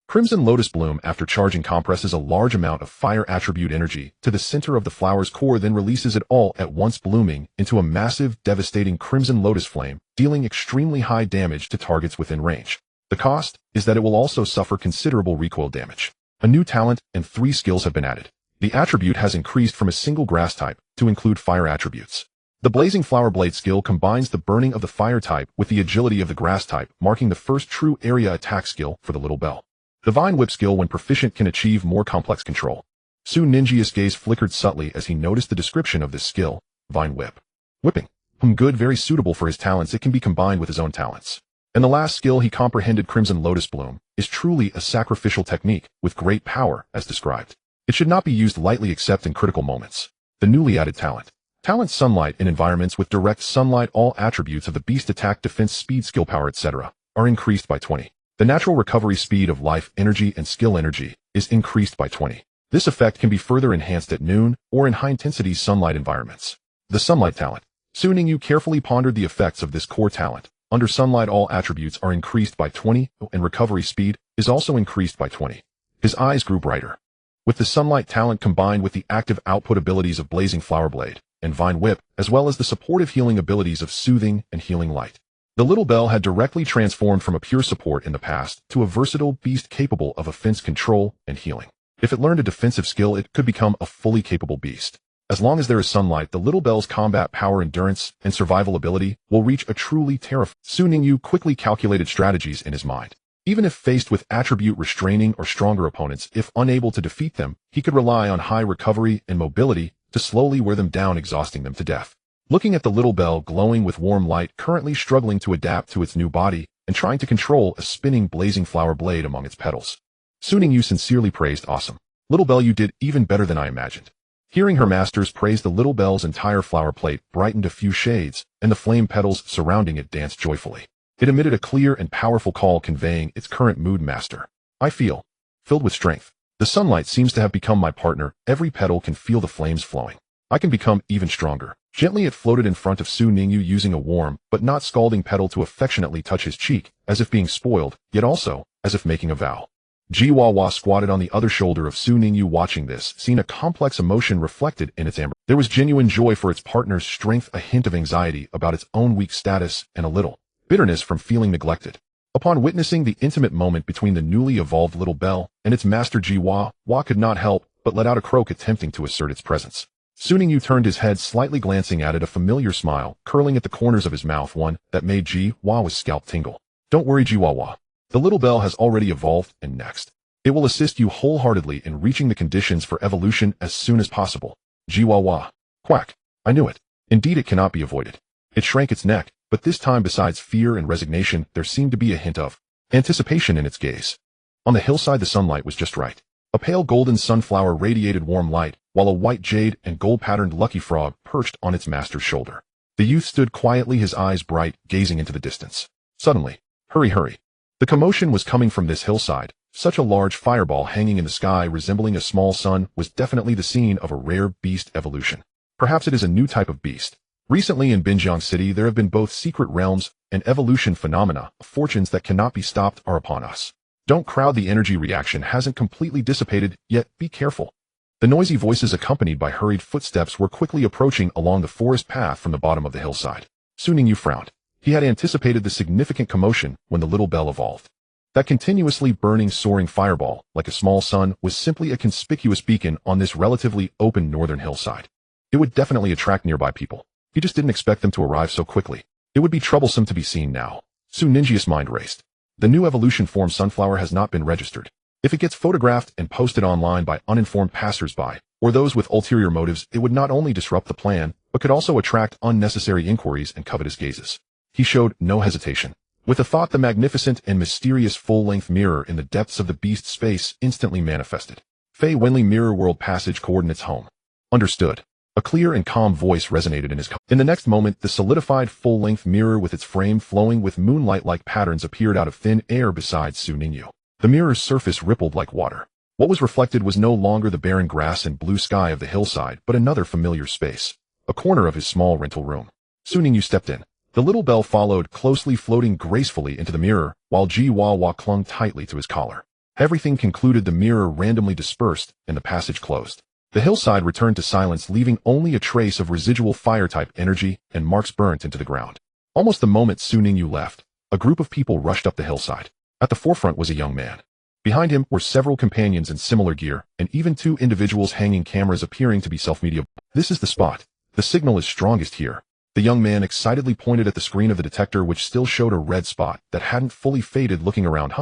A: Crimson Lotus Bloom, after charging, compresses a large amount of fire attribute energy to the center of the flower's core, then releases it all at once, blooming into a massive, devastating crimson lotus flame, dealing extremely high damage to targets within range. The cost is that it will also suffer considerable recoil damage. A new talent and 3 skills have been added. The attribute has increased from a single grass type to include fire attributes. The Blazing Flower Blade skill combines the burning of the fire type with the agility of the grass type, marking the first true area attack skill for the Little Bell. The Vine Whip skill, when proficient, can achieve more complex control. Soon Ninjia's gaze flickered subtly as he noticed the description of this skill, Vine Whip. Whipping. Good, very suitable for his talents. It can be combined with his own talents. And the last skill he comprehended, Crimson Lotus Bloom, is truly a sacrificial technique with great power as described. It should not be used lightly except in critical moments. The newly added talent. Talent Sunlight, in environments with direct sunlight, all attributes of the beast, attack, defense, speed, skill, power, etc., are increased by 20. The natural recovery speed of life energy and skill energy is increased by 20. This effect can be further enhanced at noon or in high-intensity sunlight environments. The Sunlight talent. Soon Ningyu carefully pondered the effects of this core talent. Under sunlight, all attributes are increased by 20, and recovery speed is also increased by 20. His eyes grew brighter. With the Sunlight talent combined with the active output abilities of Blazing Flower Blade and Vine Whip, as well as the supportive healing abilities of Soothing and Healing Light, the Little Bell had directly transformed from a pure support in the past to a versatile beast capable of offense, control, and healing. If it learned a defensive skill, it could become a fully capable beast. As long as there is sunlight, the Little Bell's combat power, endurance, and survival ability will reach a truly terrifying. Soon Ningyu quickly calculated strategies in his mind. Even if faced with attribute restraining or stronger opponents, if unable to defeat them, he could rely on high recovery and mobility to slowly wear them down, exhausting them to death. Looking at the Little Bell glowing with warm light, currently struggling to adapt to its new body and trying to control a spinning Blazing Flower Blade among its petals, Soon Ningyu sincerely praised, "Awesome. Little Bell, you did even better than I imagined." Hearing her master's praise, the Little Bell's entire flower plate brightened a few shades, and the flame petals surrounding it danced joyfully. It emitted a clear and powerful call conveying its current mood, "Master, I feel filled with strength. The sunlight seems to have become my partner. Every petal can feel the flames flowing. I can become even stronger." Gently it floated in front of Soon Ningyu, using a warm but not scalding petal to affectionately touch his cheek, as if being spoiled, yet also as if making a vow. Jiwawa squatted on the other shoulder of Soon Ningyu, watching this, seeing a complex emotion reflected in its amber. There was genuine joy for its partner's strength, a hint of anxiety about its own weak status, and a little bitterness from feeling neglected. Upon witnessing the intimate moment between the newly evolved Little Bell and its master, Jiwawa could not help but let out a croak, attempting to assert its presence. Soon Ningyu turned his head, slightly glancing at it, a familiar smile curling at the corners of his mouth, one that made Jiwawa's scalp tingle. "Don't worry, Jiwawa. The Little Bell has already evolved, and next, it will assist you wholeheartedly in reaching the conditions for evolution as soon as possible." Jiwawa. Quack. I knew it. Indeed, it cannot be avoided. It shrank its neck, but this time, besides fear and resignation, there seemed to be a hint of anticipation in its gaze. On the hillside, the sunlight was just right. A pale golden sunflower radiated warm light, while a white jade and gold-patterned lucky frog perched on its master's shoulder. The youth stood quietly, his eyes bright, gazing into the distance. Suddenly, hurry, hurry. The commotion was coming from this hillside. Such a large fireball hanging in the sky resembling a small sun was definitely the scene of a rare beast evolution. Perhaps it is a new type of beast. Recently in Binjiang City there have been both secret realms and evolution phenomena. Fortunes that cannot be stopped are upon us. Don't crowd, the energy reaction hasn't completely dissipated, yet be careful. The noisy voices accompanied by hurried footsteps were quickly approaching along the forest path from the bottom of the hillside. Ningyu frowned. He had anticipated the significant commotion when the little bell evolved. That continuously burning, soaring fireball, like a small sun, was simply a conspicuous beacon on this relatively open northern hillside. It would definitely attract nearby people. He just didn't expect them to arrive so quickly. It would be troublesome to be seen now. Ninju's mind raced. The new evolution form sunflower has not been registered. If it gets photographed and posted online by uninformed passersby, or those with ulterior motives, it would not only disrupt the plan, but could also attract unnecessary inquiries and covetous gazes. He showed no hesitation. With the thought, the magnificent and mysterious full-length mirror in the depths of the beast's face instantly manifested. Fei Wenli Mirror World Passage Coordinates Home. Understood. A clear and calm voice resonated in his In the next moment, the solidified full-length mirror with its frame flowing with moonlight-like patterns appeared out of thin air beside Ningyu. The mirror's surface rippled like water. What was reflected was no longer the barren grass and blue sky of the hillside, but another familiar space. A corner of his small rental room. Ningyu stepped in. The little bell followed closely, floating gracefully into the mirror, while Ji Wawa clung tightly to his collar. Everything concluded, the mirror randomly dispersed, and the passage closed. The hillside returned to silence, leaving only a trace of residual fire-type energy and marks burnt into the ground. Almost the moment Ningyu left, a group of people rushed up the hillside. At the forefront was a young man. Behind him were several companions in similar gear, and even two individuals hanging cameras appearing to be self-media. This is the spot. The signal is strongest here. The young man excitedly pointed at the screen of the detector, which still showed a red spot that hadn't fully faded. Looking around,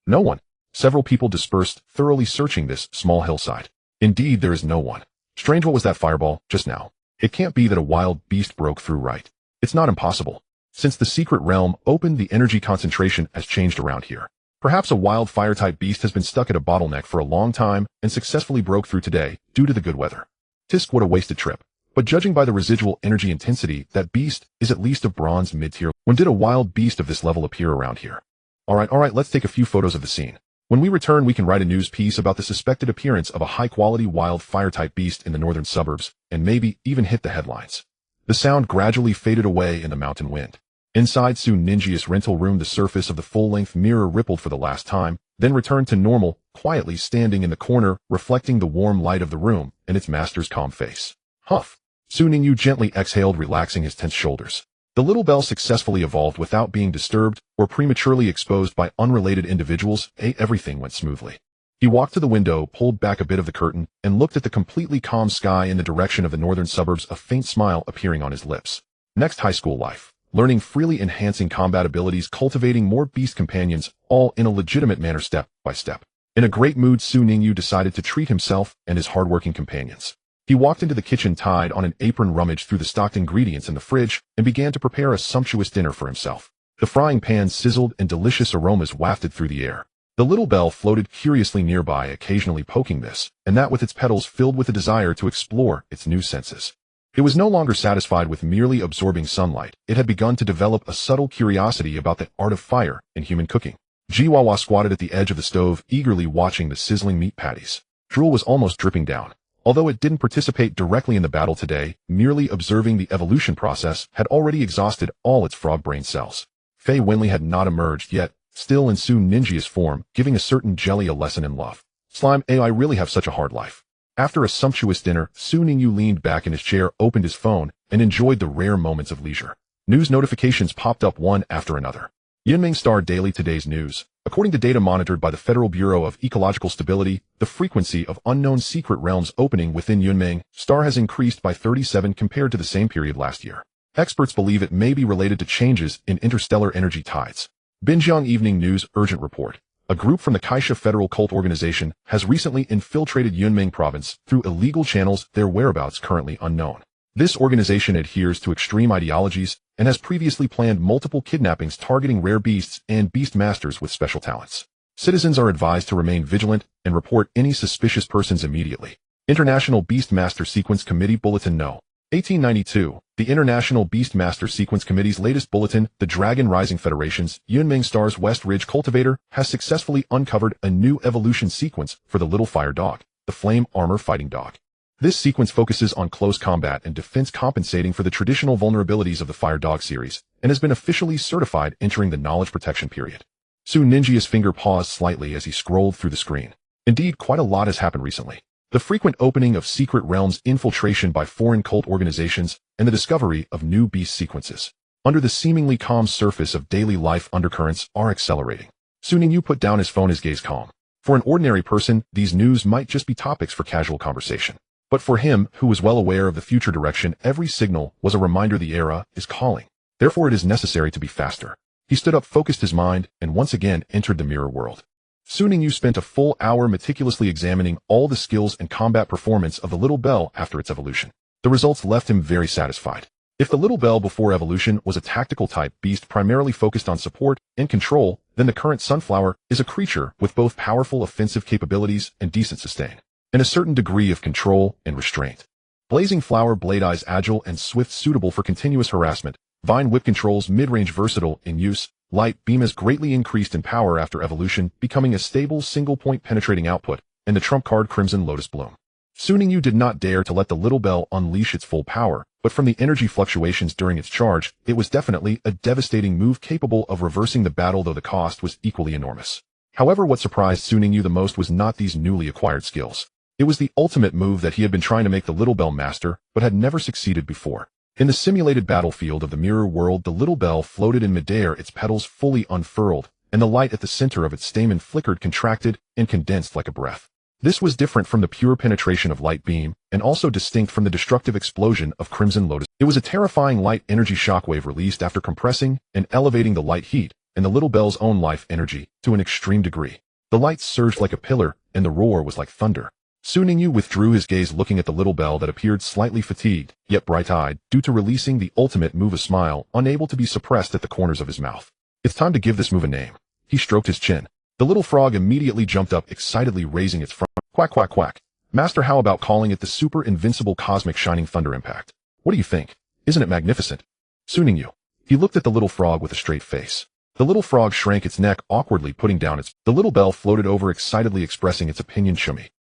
A: no one. Several people dispersed, thoroughly searching this small hillside. Indeed, there is no one. Strange, what was that fireball, just now? It can't be that a wild beast broke through, right? It's not impossible. Since the secret realm opened, the energy concentration has changed around here. Perhaps a wild fire-type beast has been stuck at a bottleneck for a long time and successfully broke through today, due to the good weather. Tisk, what a wasted trip. But judging by the residual energy intensity, that beast is at least of bronze mid-tier. When did a wild beast of this level appear around here? Alright, let's take a few photos of the scene. When we return, we can write a news piece about the suspected appearance of a high-quality wild fire-type beast in the northern suburbs, and maybe even hit the headlines. The sound gradually faded away in the mountain wind. Inside Ninju's rental room, the surface of the full-length mirror rippled for the last time, then returned to normal, quietly standing in the corner, reflecting the warm light of the room and its master's calm face. Huff. Ningyu gently exhaled, relaxing his tense shoulders. The little bell successfully evolved without being disturbed or prematurely exposed by unrelated individuals. Everything went smoothly. He walked to the window, pulled back a bit of the curtain, and looked at the completely calm sky in the direction of the northern suburbs, a faint smile appearing on his lips. Next, high school life. Learning freely, enhancing combat abilities, cultivating more beast companions, all in a legitimate manner, step by step. In a great mood, Ningyu decided to treat himself and his hardworking companions. He walked into the kitchen, tied on an apron, rummaged through the stocked ingredients in the fridge, and began to prepare a sumptuous dinner for himself. The frying pan sizzled and delicious aromas wafted through the air. The little bell floated curiously nearby, occasionally poking this and that with its petals, filled with a desire to explore its new senses. It was no longer satisfied with merely absorbing sunlight. It had begun to develop a subtle curiosity about the art of fire and human cooking. Jiwawa squatted at the edge of the stove, eagerly watching the sizzling meat patties. Drool was almost dripping down. Although it didn't participate directly in the battle today, merely observing the evolution process had already exhausted all its frog brain cells. Fei Wenli had not emerged yet, still in Ninju's form, giving a certain jelly a lesson in love. Slime, I really have such a hard life. After a sumptuous dinner, Ningyu leaned back in his chair, opened his phone, and enjoyed the rare moments of leisure. News notifications popped up one after another. Yunming Star Daily. Today's news. According to data monitored by the Federal Bureau of Ecological Stability, the frequency of unknown secret realms opening within Yunming Star has increased by 37 compared to the same period last year. Experts believe it may be related to changes in interstellar energy tides. Binjiang Evening News Urgent Report. A group from the Kaisha Federal Cult Organization has recently infiltrated Yunming Province through illegal channels, their whereabouts currently unknown. This organization adheres to extreme ideologies and has previously planned multiple kidnappings targeting rare beasts and beast masters with special talents. Citizens are advised to remain vigilant and report any suspicious persons immediately. International Beast Master Sequence Committee Bulletin No. 1892. The International Beast Master Sequence Committee's latest bulletin, the Dragon Rising Federation's Yunming Star's West Ridge Cultivator, has successfully uncovered a new evolution sequence for the Little Fire Dog, the Flame Armor Fighting Dog. This sequence focuses on close combat and defense, compensating for the traditional vulnerabilities of the Fire Dog series, and has been officially certified entering the knowledge protection period. Ninja's finger paused slightly as he scrolled through the screen. Indeed, quite a lot has happened recently. The frequent opening of secret realms, infiltration by foreign cult organizations, and the discovery of new beast sequences. Under the seemingly calm surface of daily life, undercurrents are accelerating. Ningyu put down his phone, his gaze calm. For an ordinary person, these news might just be topics for casual conversation. But for him, who was well aware of the future direction, every signal was a reminder the era is calling. Therefore it is necessary to be faster. He stood up, focused his mind, and once again entered the mirror world. Ningyu spent a full hour meticulously examining all the skills and combat performance of the Little Bell after its evolution. The results left him very satisfied. If the Little Bell before evolution was a tactical type beast primarily focused on support and control, then the current Sunflower is a creature with both powerful offensive capabilities and decent sustain, and a certain degree of control and restraint. Blazing Flower, Blade Eyes, agile and swift, suitable for continuous harassment. Vine Whip controls, mid-range, versatile in use. Light Beam is greatly increased in power after evolution, becoming a stable single-point penetrating output, and the trump card Crimson Lotus Bloom. Ningyu did not dare to let the Little Bell unleash its full power, but from the energy fluctuations during its charge, it was definitely a devastating move capable of reversing the battle, though the cost was equally enormous. However, what surprised Ningyu the most was not these newly acquired skills. It was the ultimate move that he had been trying to make the Little Bell master, but had never succeeded before. In the simulated battlefield of the mirror world, the Little Bell floated in midair, its petals fully unfurled, and the light at the center of its stamen flickered, contracted, and condensed like a breath. This was different from the pure penetration of Light Beam, and also distinct from the destructive explosion of Crimson Lotus. It was a terrifying light energy shockwave released after compressing and elevating the light heat and the Little Bell's own life energy to an extreme degree. The light surged like a pillar, and the roar was like thunder. Ningyu withdrew his gaze, looking at the Little Bell that appeared slightly fatigued, yet bright-eyed, due to releasing the ultimate move, a smile, unable to be suppressed at the corners of his mouth. It's time to give this move a name. He stroked his chin. The little frog immediately jumped up, excitedly raising its front. Quack, quack, quack. Master, how about calling it the Super Invincible Cosmic Shining Thunder Impact? What do you think? Isn't it magnificent? Ningyu. He looked at the little frog with a straight face. The little frog shrank its neck, awkwardly putting down its... The Little Bell floated over, excitedly expressing its opinion.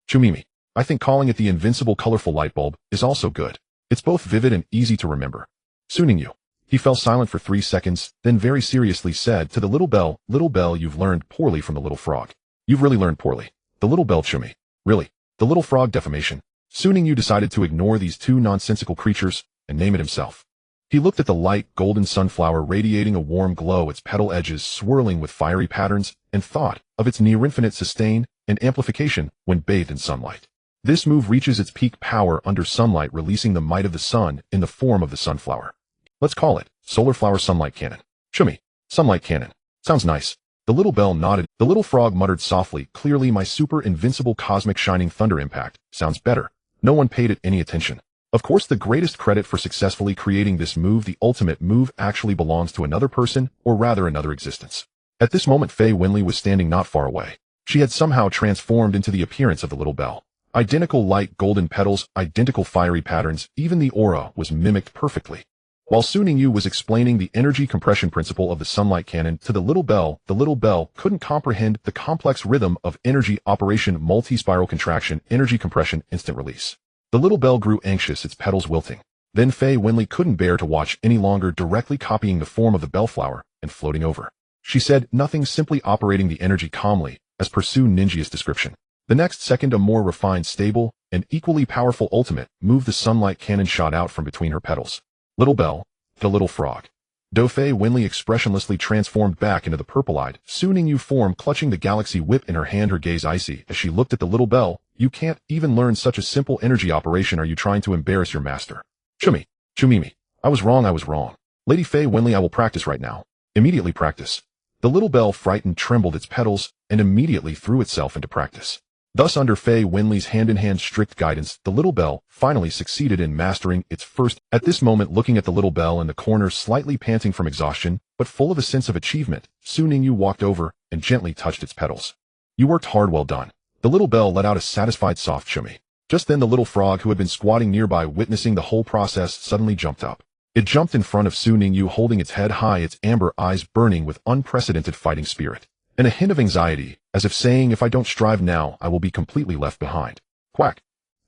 A: Chumimi. I think calling it the Invincible Colorful Light Bulb is also good. It's both vivid and easy to remember. Ningyu. He fell silent for 3 seconds, then very seriously said to the Little Bell, Little Bell, you've learned poorly from the little frog. You've really learned poorly. The Little Bell, Chumi. Really? The little frog, defamation. Ningyu decided to ignore these two nonsensical creatures and name it himself. He looked at the light golden sunflower radiating a warm glow, its petal edges swirling with fiery patterns, and thought of its near-infinite sustain and amplification when bathed in sunlight. This move reaches its peak power under sunlight, releasing the might of the sun in the form of the sunflower. Let's call it Solar Flower Sunlight Cannon. Chummy. Sunlight Cannon. Sounds nice. The Little Bell nodded. The little frog muttered softly, clearly my Super Invincible Cosmic Shining Thunder Impact sounds better. No one paid it any attention. Of course, the greatest credit for successfully creating this move, the ultimate move, actually belongs to another person, or rather another existence. At this moment, Faye Winley was standing not far away. She had somehow transformed into the appearance of the Little Bell. Identical light golden petals, identical fiery patterns, even the aura was mimicked perfectly. While Ningyu was explaining the energy compression principle of the sunlight cannon to the Little Bell couldn't comprehend the complex rhythm of energy operation, multi-spiral contraction, energy compression, instant release. The Little Bell grew anxious, its petals wilting. Then Faye Winley couldn't bear to watch any longer, directly copying the form of the bellflower and floating over. She said nothing, simply operating the energy calmly, as per Ninja's description. The next second, a more refined, stable, and equally powerful ultimate move, the sunlight cannon, shot out from between her petals. Little Bell, the little frog. Faye Winley expressionlessly transformed back into the purple-eyed, Ningyu form, clutching the galaxy whip in her hand, her gaze icy as she looked at the Little Bell. You can't even learn such a simple energy operation. Are you trying to embarrass your master? Chumimi. I was wrong. Lady Faye Winley, I will practice right now. Immediately practice. The Little Bell, frightened, trembled its petals and immediately threw itself into practice. Thus, under Faye Winley's hand-in-hand strict guidance, the Little Bell finally succeeded in mastering its first. At this moment, looking at the Little Bell in the corner, slightly panting from exhaustion, but full of a sense of achievement. Su Ningyu walked over and gently touched its petals. You worked hard, well done. The little bell let out a satisfied soft chummy. Just then the little frog who had been squatting nearby witnessing the whole process suddenly jumped up. It jumped in front of Su Ningyu holding its head high, its amber eyes burning with unprecedented fighting spirit, and a hint of anxiety, as if saying, if I don't strive now, I will be completely left behind. Quack.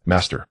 A: Master.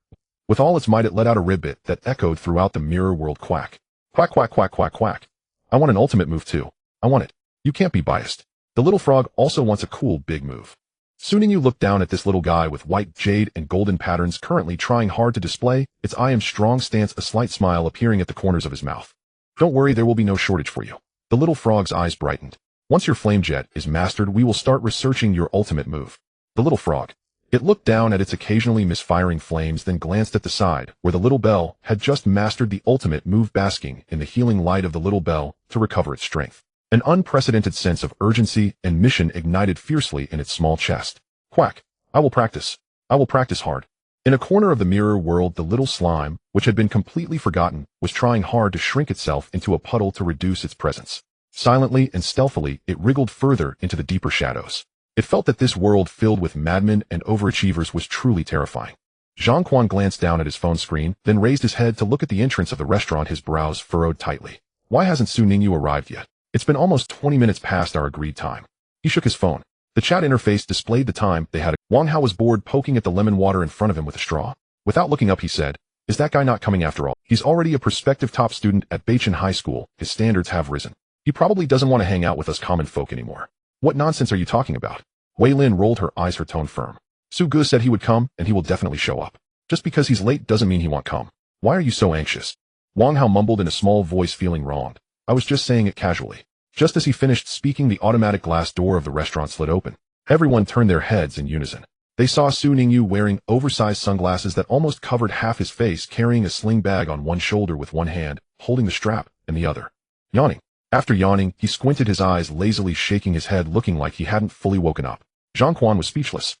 A: With all its might it let out a ribbit that echoed throughout the mirror world. Quack. Quack, quack, quack, quack, quack. I want an ultimate move too. I want it. You can't be biased. The little frog also wants a cool big move. Su Ningyu looked down at this little guy with white jade and golden patterns currently trying hard to display its I am strong stance, a slight smile appearing at the corners of his mouth. Don't worry, there will be no shortage for you. The little frog's eyes brightened. Once your flame jet is mastered, we will start researching your ultimate move. The little frog. It looked down at its occasionally misfiring flames, then glanced at the side, where the little bell had just mastered the ultimate move, basking in the healing light of the little bell to recover its strength. An unprecedented sense of urgency and mission ignited fiercely in its small chest. Quack. I will practice. I will practice hard. In a corner of the mirror world, the little slime, which had been completely forgotten, was trying hard to shrink itself into a puddle to reduce its presence. Silently and stealthily, it wriggled further into the deeper shadows. It felt that this world filled with madmen and overachievers was truly terrifying. Zhang Quan glanced down at his phone screen, then raised his head to look at the entrance of the restaurant, his brows furrowed tightly. Why hasn't Su Ningyu arrived yet? It's been almost 20 minutes past our agreed time. He shook his phone. The chat interface displayed the time they had. Wang Hao was bored poking at the lemon water in front of him with a straw. Without looking up, he said, is that guy not coming after all? He's already a prospective top student at Beichen High School. His standards have risen. He probably doesn't want to hang out with us common folk anymore. What nonsense are you talking about? Wei Lin rolled her eyes, her tone firm. Su Ge said he would come, and he will definitely show up. Just because he's late doesn't mean he won't come. Why are you so anxious? Wang Hao mumbled in a small voice, feeling wronged. I was just saying it casually. Just as he finished speaking, the automatic glass door of the restaurant slid open. Everyone turned their heads in unison. They saw Su Ningyu wearing oversized sunglasses that almost covered half his face, carrying a sling bag on one shoulder with one hand, holding the strap in the other. Yawning. After yawning, he squinted his eyes, lazily shaking his head, looking like he hadn't fully woken up. Zhang Quan was speechless.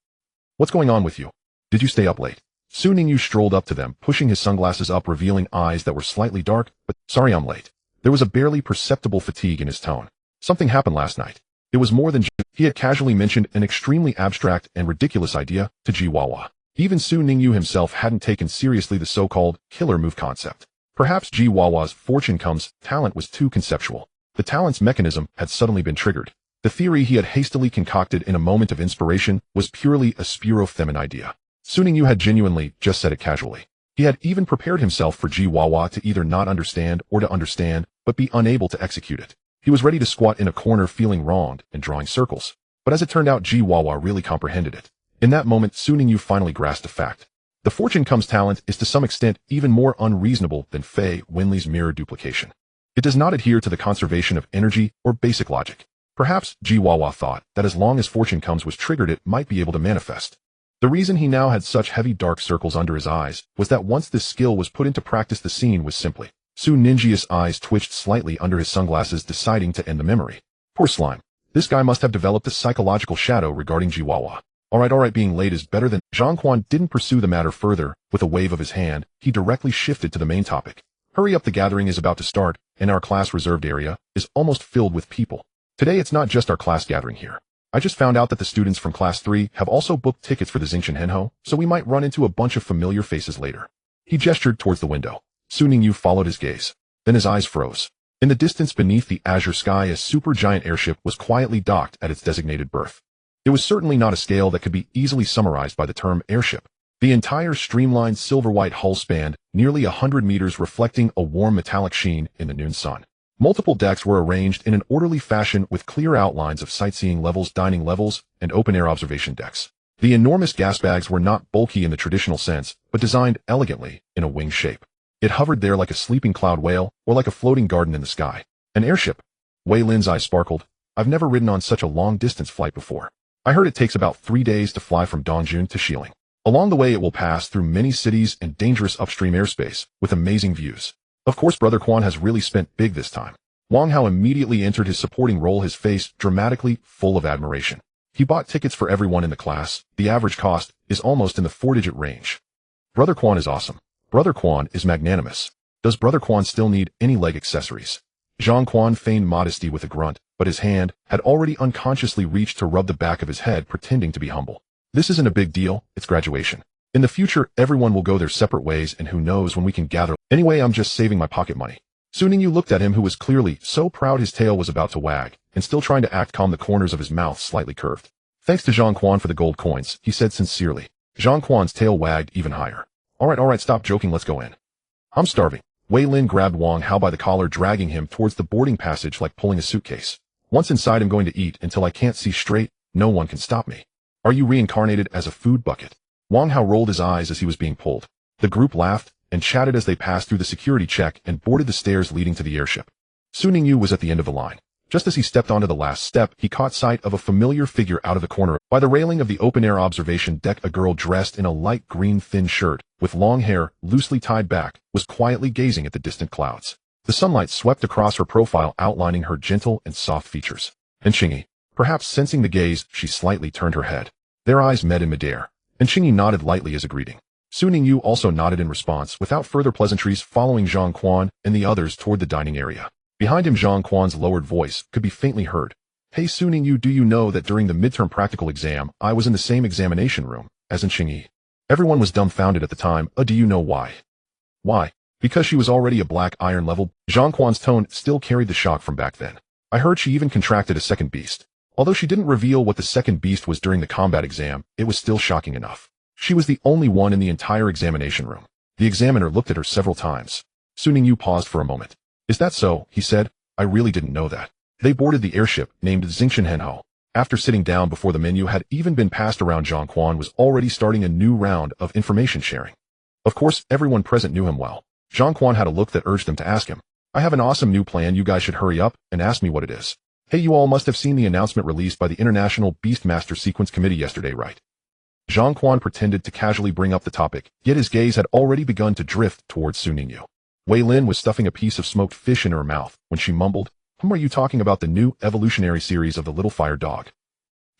A: What's going on with you? Did you stay up late? Su Ningyu strolled up to them, pushing his sunglasses up, revealing eyes that were slightly dark, but sorry I'm late. There was a barely perceptible fatigue in his tone. Something happened last night. It was more than he had casually mentioned an extremely abstract and ridiculous idea to Jiwawa. Even Su Ningyu himself hadn't taken seriously the so-called killer move concept. Perhaps Jiwawa's fortune comes talent was too conceptual. The talent's mechanism had suddenly been triggered. The theory he had hastily concocted in a moment of inspiration was purely a spiro-femin idea. Su Ningyu had genuinely just said it casually. He had even prepared himself for Jiwawa to either not understand or to understand, but be unable to execute it. He was ready to squat in a corner, feeling wronged and drawing circles. But as it turned out, Jiwawa really comprehended it. In that moment, Su Ningyu finally grasped the fact. The fortune comes talent is to some extent even more unreasonable than Fei Winley's mirror duplication. It does not adhere to the conservation of energy or basic logic. Perhaps Jiwawa thought that as long as fortune comes was triggered, it might be able to manifest. The reason he now had such heavy dark circles under his eyes was that once this skill was put into practice, the scene was simply. Su Ninjia's eyes twitched slightly under his sunglasses, deciding to end the memory. Poor slime. This guy must have developed a psychological shadow regarding Jiwawa. Alright, being late is better than— Zhang Quan didn't pursue the matter further. With a wave of his hand, he directly shifted to the main topic. Hurry up, the gathering is about to start, and our class reserved area is almost filled with people. Today it's not just our class gathering here. I just found out that the students from Class 3 have also booked tickets for the Xingqian Henho, so we might run into a bunch of familiar faces later. He gestured towards the window. Su Ningyu followed his gaze. Then his eyes froze. In the distance beneath the azure sky, a supergiant airship was quietly docked at its designated berth. It was certainly not a scale that could be easily summarized by the term airship. The entire streamlined silver-white hull spanned nearly 100 meters, reflecting a warm metallic sheen in the noon sun. Multiple decks were arranged in an orderly fashion with clear outlines of sightseeing levels, dining levels, and open-air observation decks. The enormous gas bags were not bulky in the traditional sense, but designed elegantly in a wing shape. It hovered there like a sleeping cloud whale or like a floating garden in the sky. An airship. Wei Lin's eyes sparkled. I've never ridden on such a long-distance flight before. I heard it takes about 3 days to fly from Dongjun to Xiling. Along the way it will pass through many cities and dangerous upstream airspace, with amazing views. Of course, Brother Quan has really spent big this time. Wang Hao immediately entered his supporting role, his face dramatically full of admiration. He bought tickets for everyone in the class. The average cost is almost in the 4-digit range. Brother Quan is awesome. Brother Quan is magnanimous. Does Brother Quan still need any leg accessories? Zhang Quan feigned modesty with a grunt, but his hand had already unconsciously reached to rub the back of his head, pretending to be humble. This isn't a big deal, it's graduation. In the future, everyone will go their separate ways, and who knows when we can gather. Anyway, I'm just saving my pocket money. Su Ningyu looked at him, who was clearly so proud his tail was about to wag, and still trying to act calm, the corners of his mouth slightly curved. Thanks to Zhang Quan for the gold coins, he said sincerely. Zhang Quan's tail wagged even higher. Alright, stop joking, let's go in. I'm starving. Wei Lin grabbed Wang Hao by the collar, dragging him towards the boarding passage like pulling a suitcase. Once inside, I'm going to eat until I can't see straight. No one can stop me. Are you reincarnated as a food bucket? Wang Hao rolled his eyes as he was being pulled. The group laughed and chatted as they passed through the security check and boarded the stairs leading to the airship. Su Ningyu was at the end of the line. Just as he stepped onto the last step, he caught sight of a familiar figure out of the corner. By the railing of the open-air observation deck, a girl dressed in a light green thin shirt, with long hair loosely tied back, was quietly gazing at the distant clouds. The sunlight swept across her profile, outlining her gentle and soft features. And Qingyi, perhaps sensing the gaze, she slightly turned her head. Their eyes met in midair, and Qingyi nodded lightly as a greeting. Su Ningyu also nodded in response, without further pleasantries, following Zhang Quan and the others toward the dining area. Behind him, Zhang Quan's lowered voice could be faintly heard. Hey Su Ningyu, do you know that during the midterm practical exam, I was in the same examination room as in Qingyi? Everyone was dumbfounded at the time. Do you know why? Why? Because she was already a black iron level. Zhang Quan's tone still carried the shock from back then. I heard she even contracted a second beast. Although she didn't reveal what the second beast was during the combat exam, it was still shocking enough. She was the only one in the entire examination room. The examiner looked at her several times. Su Ningyu paused for a moment. Is that so? He said. I really didn't know that. They boarded the airship, named Xingchen Henhou. After sitting down before the menu had even been passed around, Zhang Quan was already starting a new round of information sharing. Of course, everyone present knew him well. Zhang Quan had a look that urged them to ask him. I have an awesome new plan, you guys should hurry up and ask me what it is. Hey, you all must have seen the announcement released by the International Beast Tamer Sequence Committee yesterday, right? Zhang Quan pretended to casually bring up the topic, yet his gaze had already begun to drift towards Su Ningyu. Wei Lin was stuffing a piece of smoked fish in her mouth when she mumbled, Are you talking about the new evolutionary series of the little fire dog?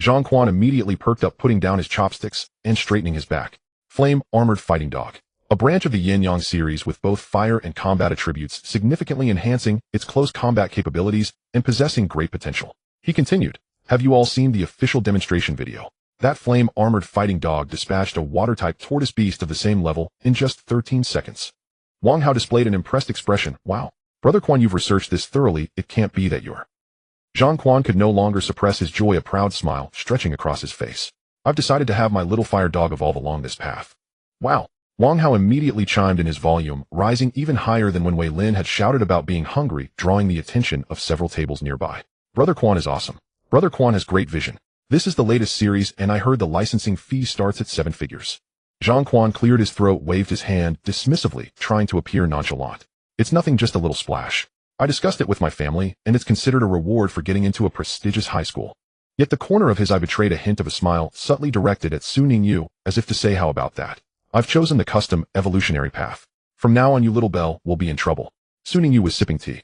A: Zhang Quan immediately perked up, putting down his chopsticks and straightening his back. Flame Armored Fighting Dog. A branch of the Yin-Yang series with both fire and combat attributes, significantly enhancing its close combat capabilities and possessing great potential. He continued, Have you all seen the official demonstration video? That Flame Armored Fighting Dog dispatched a water-type tortoise beast of the same level in just 13 seconds. Wang Hao displayed an impressed expression. Wow. Brother Quan, you've researched this thoroughly. It can't be that you're... Zhang Quan could no longer suppress his joy, a proud smile stretching across his face. I've decided to have my little fire dog evolve along this path. Wow. Wang Hao immediately chimed in, his volume rising even higher than when Wei Lin had shouted about being hungry, drawing the attention of several tables nearby. Brother Quan is awesome. Brother Quan has great vision. This is the latest series, and I heard the licensing fee starts at 7 figures. Zhang Quan cleared his throat, waved his hand dismissively, trying to appear nonchalant. It's nothing, just a little splash. I discussed it with my family, and it's considered a reward for getting into a prestigious high school. Yet the corner of his eye betrayed a hint of a smile, subtly directed at Su Ningyu, as if to say, how about that? I've chosen the custom evolutionary path. From now on, you little bell will be in trouble. Su Ningyu was sipping tea.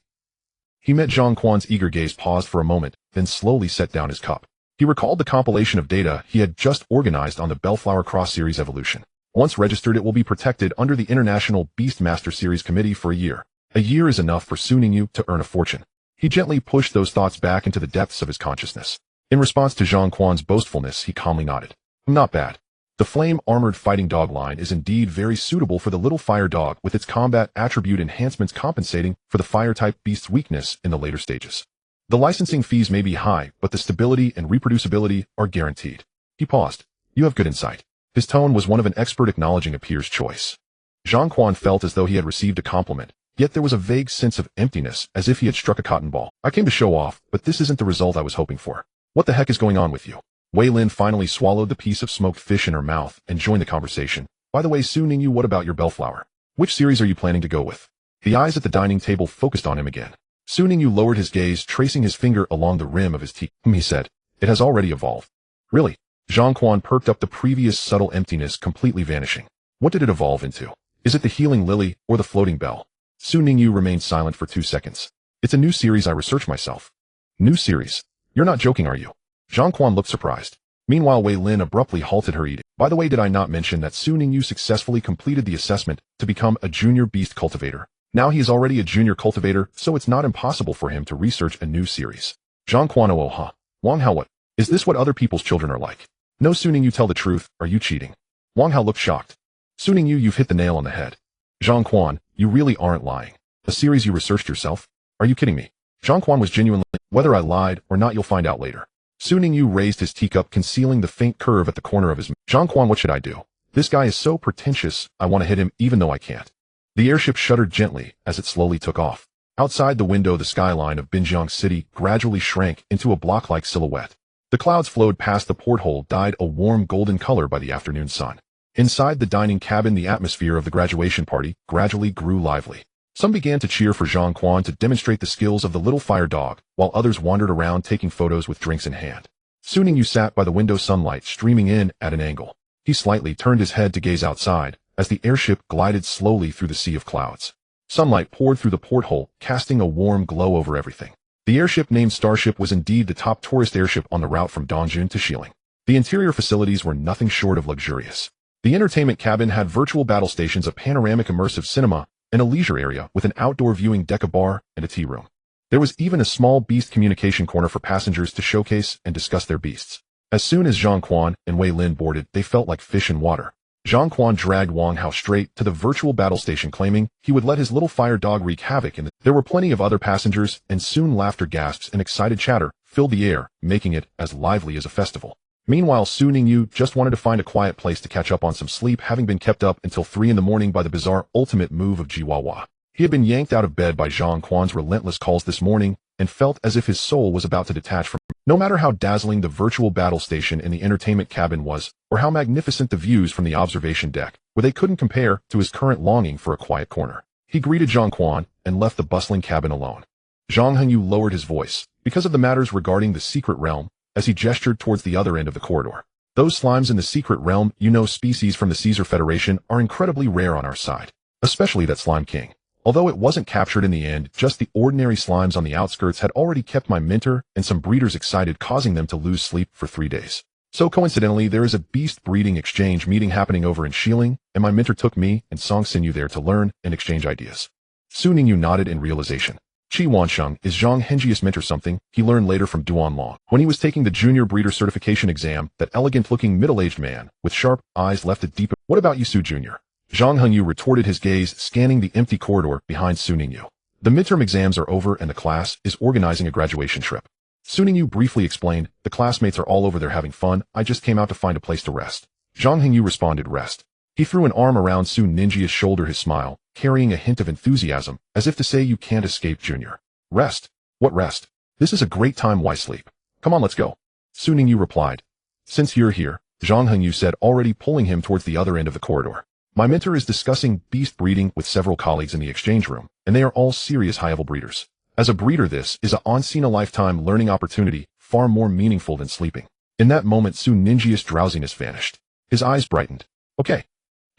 A: He met Zhang Quan's eager gaze, paused for a moment, then slowly set down his cup. He recalled the compilation of data he had just organized on the Bellflower Cross Series evolution. Once registered, it will be protected under the International Beast Tamer Series Committee for a year. A year is enough for Su Ningyu to earn a fortune. He gently pushed those thoughts back into the depths of his consciousness. In response to Zhang Quan's boastfulness, he calmly nodded. Not bad. The Flame Armored Fighting Dog line is indeed very suitable for the little fire dog, with its combat attribute enhancements compensating for the fire-type beast's weakness in the later stages. The licensing fees may be high, but the stability and reproducibility are guaranteed. He paused. You have good insight. His tone was one of an expert acknowledging a peer's choice. Zhang Quan felt as though he had received a compliment, yet there was a vague sense of emptiness, as if he had struck a cotton ball. I came to show off, but this isn't the result I was hoping for. What the heck is going on with you? Wei Lin finally swallowed the piece of smoked fish in her mouth and joined the conversation. By the way, Su Ningyu, what about your Bellflower? Which series are you planning to go with? The eyes at the dining table focused on him again. Su Ningyu lowered his gaze, tracing his finger along the rim of his teeth. He said, It has already evolved. Really? Zhang Quan perked up, the previous subtle emptiness completely vanishing. What did it evolve into? Is it the healing lily or the floating bell? Su Ningyu remained silent for 2 seconds. It's a new series I researched myself. New series? You're not joking, are you? Zhang Quan looked surprised. Meanwhile, Wei Lin abruptly halted her eating. By the way, did I not mention that Su Ningyu successfully completed the assessment to become a junior beast cultivator? Now he is already a junior cultivator, so it's not impossible for him to research a new series. Zhang Quan oh huh. Wang Hao, what? Is this what other people's children are like? No, Suning, you tell the truth, are you cheating? Wang Hao looked shocked. Suning, you've hit the nail on the head. Zhang Quan, you really aren't lying. A series you researched yourself? Are you kidding me? Zhang Quan was genuinely, whether I lied or not you'll find out later. Suning Yu raised his teacup, concealing the faint curve at the corner of his mouth. Zhang Quan, what should I do? This guy is so pretentious, I want to hit him even though I can't. The airship shuddered gently as it slowly took off. Outside the window, the skyline of Binjiang City gradually shrank into a block-like silhouette. The clouds flowed past the porthole, dyed a warm golden color by the afternoon sun. Inside the dining cabin, the atmosphere of the graduation party gradually grew lively. Some began to cheer for Zhang Quan to demonstrate the skills of the little fire dog, while others wandered around taking photos with drinks in hand. Suning Yu sat by the window, sunlight streaming in at an angle. He slightly turned his head to gaze outside, as the airship glided slowly through the sea of clouds. Sunlight poured through the porthole, casting a warm glow over everything. The airship named Starship was indeed the top tourist airship on the route from Dongjun to Xiling. The interior facilities were nothing short of luxurious. The entertainment cabin had virtual battle stations, a panoramic immersive cinema, and a leisure area with an outdoor viewing deck, a bar, and a tea room. There was even a small beast communication corner for passengers to showcase and discuss their beasts. As soon as Zhang Quan and Wei Lin boarded, they felt like fish in water. Zhang Quan dragged Wang Hao straight to the virtual battle station, claiming he would let his little fire dog wreak havoc there were plenty of other passengers, and soon laughter, gasps, and excited chatter filled the air, making it as lively as a festival. Meanwhile, Su Ningyu just wanted to find a quiet place to catch up on some sleep, having been kept up until 3 in the morning by the bizarre ultimate move of Jiwawa. He had been yanked out of bed by Zhang Quan's relentless calls this morning, and felt as if his soul was about to detach from him. No matter how dazzling the virtual battle station in the entertainment cabin was, or how magnificent the views from the observation deck, where they couldn't compare to his current longing for a quiet corner. He greeted Zhang Quan and left the bustling cabin alone. Zhang Hengyu lowered his voice, because of the matters regarding the secret realm, as he gestured towards the other end of the corridor. Those slimes in the secret realm, species from the Caesar Federation, are incredibly rare on our side. Especially that Slime King. Although it wasn't captured in the end, just the ordinary slimes on the outskirts had already kept my mentor and some breeders excited, causing them to lose sleep for 3 days. So coincidentally, there is a beast breeding exchange meeting happening over in Xiling, and my mentor took me and Song Xinyu there to learn and exchange ideas. Su Ningyu nodded in realization. Qi Wansheng is Zhang Hengji's mentor, something he learned later from Duan Long. When he was taking the junior breeder certification exam, that elegant-looking middle-aged man with sharp eyes left a deep... What about you, Su Jr.? Zhang Hengyu retorted, his gaze scanning the empty corridor behind Su Ningyu. The midterm exams are over and the class is organizing a graduation trip. Su Ningyu briefly explained, the classmates are all over there having fun, I just came out to find a place to rest. Zhang Hengyu responded, rest. He threw an arm around Su Ninjia's shoulder, his smile carrying a hint of enthusiasm, as if to say, you can't escape, Junior. Rest? What rest? This is a great time, why sleep? Come on, let's go. Su Ningyu replied. Since you're here, Zhang Hengyu said, already pulling him towards the other end of the corridor. My mentor is discussing beast breeding with several colleagues in the exchange room, and they are all serious high-level breeders. As a breeder, this is a once-in-a-lifetime learning opportunity, far more meaningful than sleeping. In that moment, Su Ninjia's drowsiness vanished. His eyes brightened. Okay.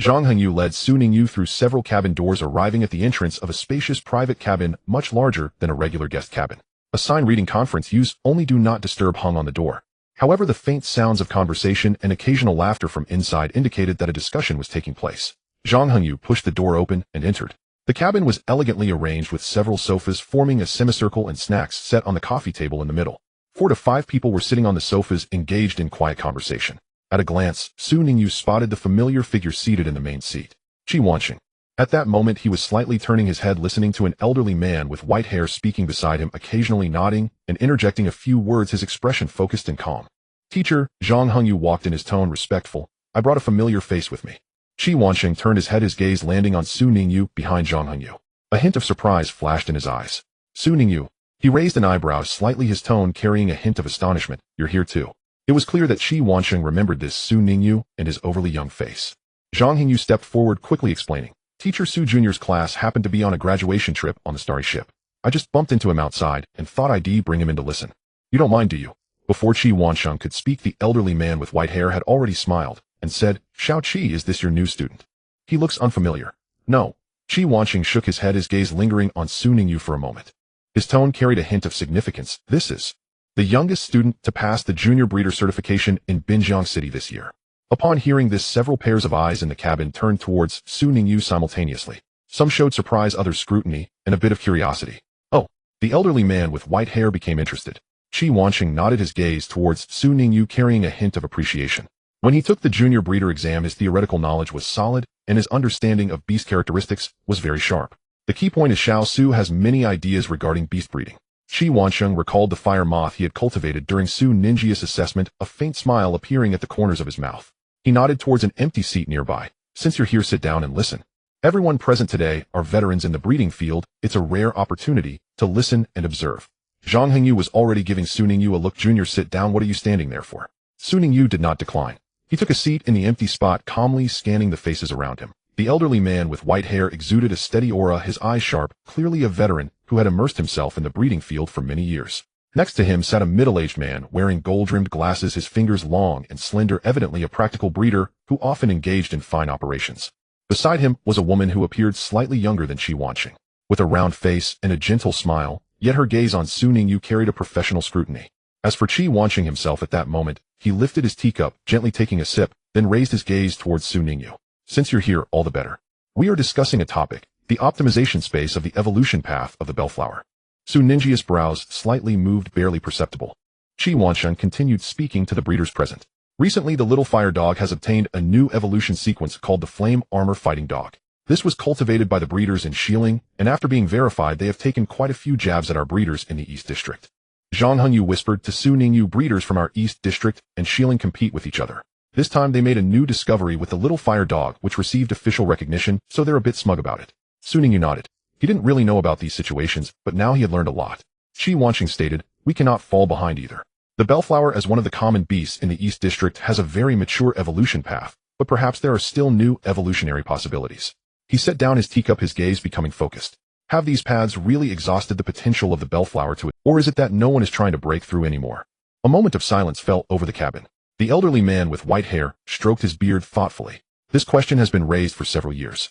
A: Zhang Hengyu led Su Ningyu through several cabin doors, arriving at the entrance of a spacious private cabin much larger than a regular guest cabin. A sign reading conference use only do not disturb hung on the door. However, the faint sounds of conversation and occasional laughter from inside indicated that a discussion was taking place. Zhang Hengyu pushed the door open and entered. The cabin was elegantly arranged with several sofas forming a semicircle and snacks set on the coffee table in the middle. 4 to 5 people were sitting on the sofas, engaged in quiet conversation. At a glance, Su Ningyu spotted the familiar figure seated in the main seat. Qi Wansheng. At that moment, he was slightly turning his head, listening to an elderly man with white hair speaking beside him, occasionally nodding and interjecting a few words, his expression focused and calm. Teacher, Zhang Hengyu walked in, his tone respectful. I brought a familiar face with me. Qi Wansheng turned his head, his gaze landing on Su Ningyu behind Zhang Hengyu. A hint of surprise flashed in his eyes. Su Ningyu. He raised an eyebrow slightly, his tone carrying a hint of astonishment. You're here too. It was clear that Qi Wansheng remembered this Su Ningyu and his overly young face. Zhang Hengyu stepped forward, quickly explaining. Teacher Su Jr.'s class happened to be on a graduation trip on the starry ship. I just bumped into him outside and thought I'd bring him in to listen. You don't mind, do you? Before Qi Wansheng could speak, the elderly man with white hair had already smiled and said, Xiao Qi, is this your new student? He looks unfamiliar. No. Qi Wansheng shook his head, his gaze lingering on Su Ningyu for a moment. His tone carried a hint of significance. This is the youngest student to pass the junior breeder certification in Binjiang City this year. Upon hearing this, several pairs of eyes in the cabin turned towards Su Ningyu simultaneously. Some showed surprise, others scrutiny, and a bit of curiosity. Oh, the elderly man with white hair became interested. Qi Wanqing nodded his gaze towards Su Ningyu, carrying a hint of appreciation. When he took the junior breeder exam, his theoretical knowledge was solid, and his understanding of beast characteristics was very sharp. The key point is Xiao Su has many ideas regarding beast breeding. Qi Wanqing recalled the fire moth he had cultivated during Su Ninjia's assessment, a faint smile appearing at the corners of his mouth. He nodded towards an empty seat nearby. Since you're here, sit down and listen. Everyone present today are veterans in the breeding field. It's a rare opportunity to listen and observe. Zhang Hengyu was already giving Su Ningyu a look. Junior, sit down. What are you standing there for? Su Ningyu did not decline. He took a seat in the empty spot, calmly scanning the faces around him. The elderly man with white hair exuded a steady aura, his eyes sharp, clearly a veteran who had immersed himself in the breeding field for many years. Next to him sat a middle-aged man wearing gold-rimmed glasses, his fingers long and slender, evidently a practical breeder who often engaged in fine operations. Beside him was a woman who appeared slightly younger than Qi Wanqing, with a round face and a gentle smile, yet her gaze on Su Ningyu carried a professional scrutiny. As for Qi Wanqing himself at that moment, he lifted his teacup, gently taking a sip, then raised his gaze towards Su Ningyu. Since you're here, all the better. We are discussing a topic, the optimization space of the evolution path of the bellflower. Su Ninjia's brows slightly moved, barely perceptible. Qi Wanqing continued, speaking to the breeders present. Recently, the little fire dog has obtained a new evolution sequence called the Flame Armor Fighting Dog. This was cultivated by the breeders in Xiling, and after being verified, they have taken quite a few jabs at our breeders in the East District. Zhang Hengyu whispered to Su Ningyu, breeders from our East District and Xiling compete with each other. This time they made a new discovery with the little fire dog, which received official recognition, so they're a bit smug about it. Su Ningyu nodded. He didn't really know about these situations, but now he had learned a lot. Qi Wanqing stated, we cannot fall behind either. The bellflower, as one of the common beasts in the East District, has a very mature evolution path, but perhaps there are still new evolutionary possibilities. He set down his teacup, his gaze becoming focused. Have these paths really exhausted the potential of the bellflower to it, or is it that no one is trying to break through anymore? A moment of silence fell over the cabin. The elderly man with white hair stroked his beard thoughtfully. This question has been raised for several years.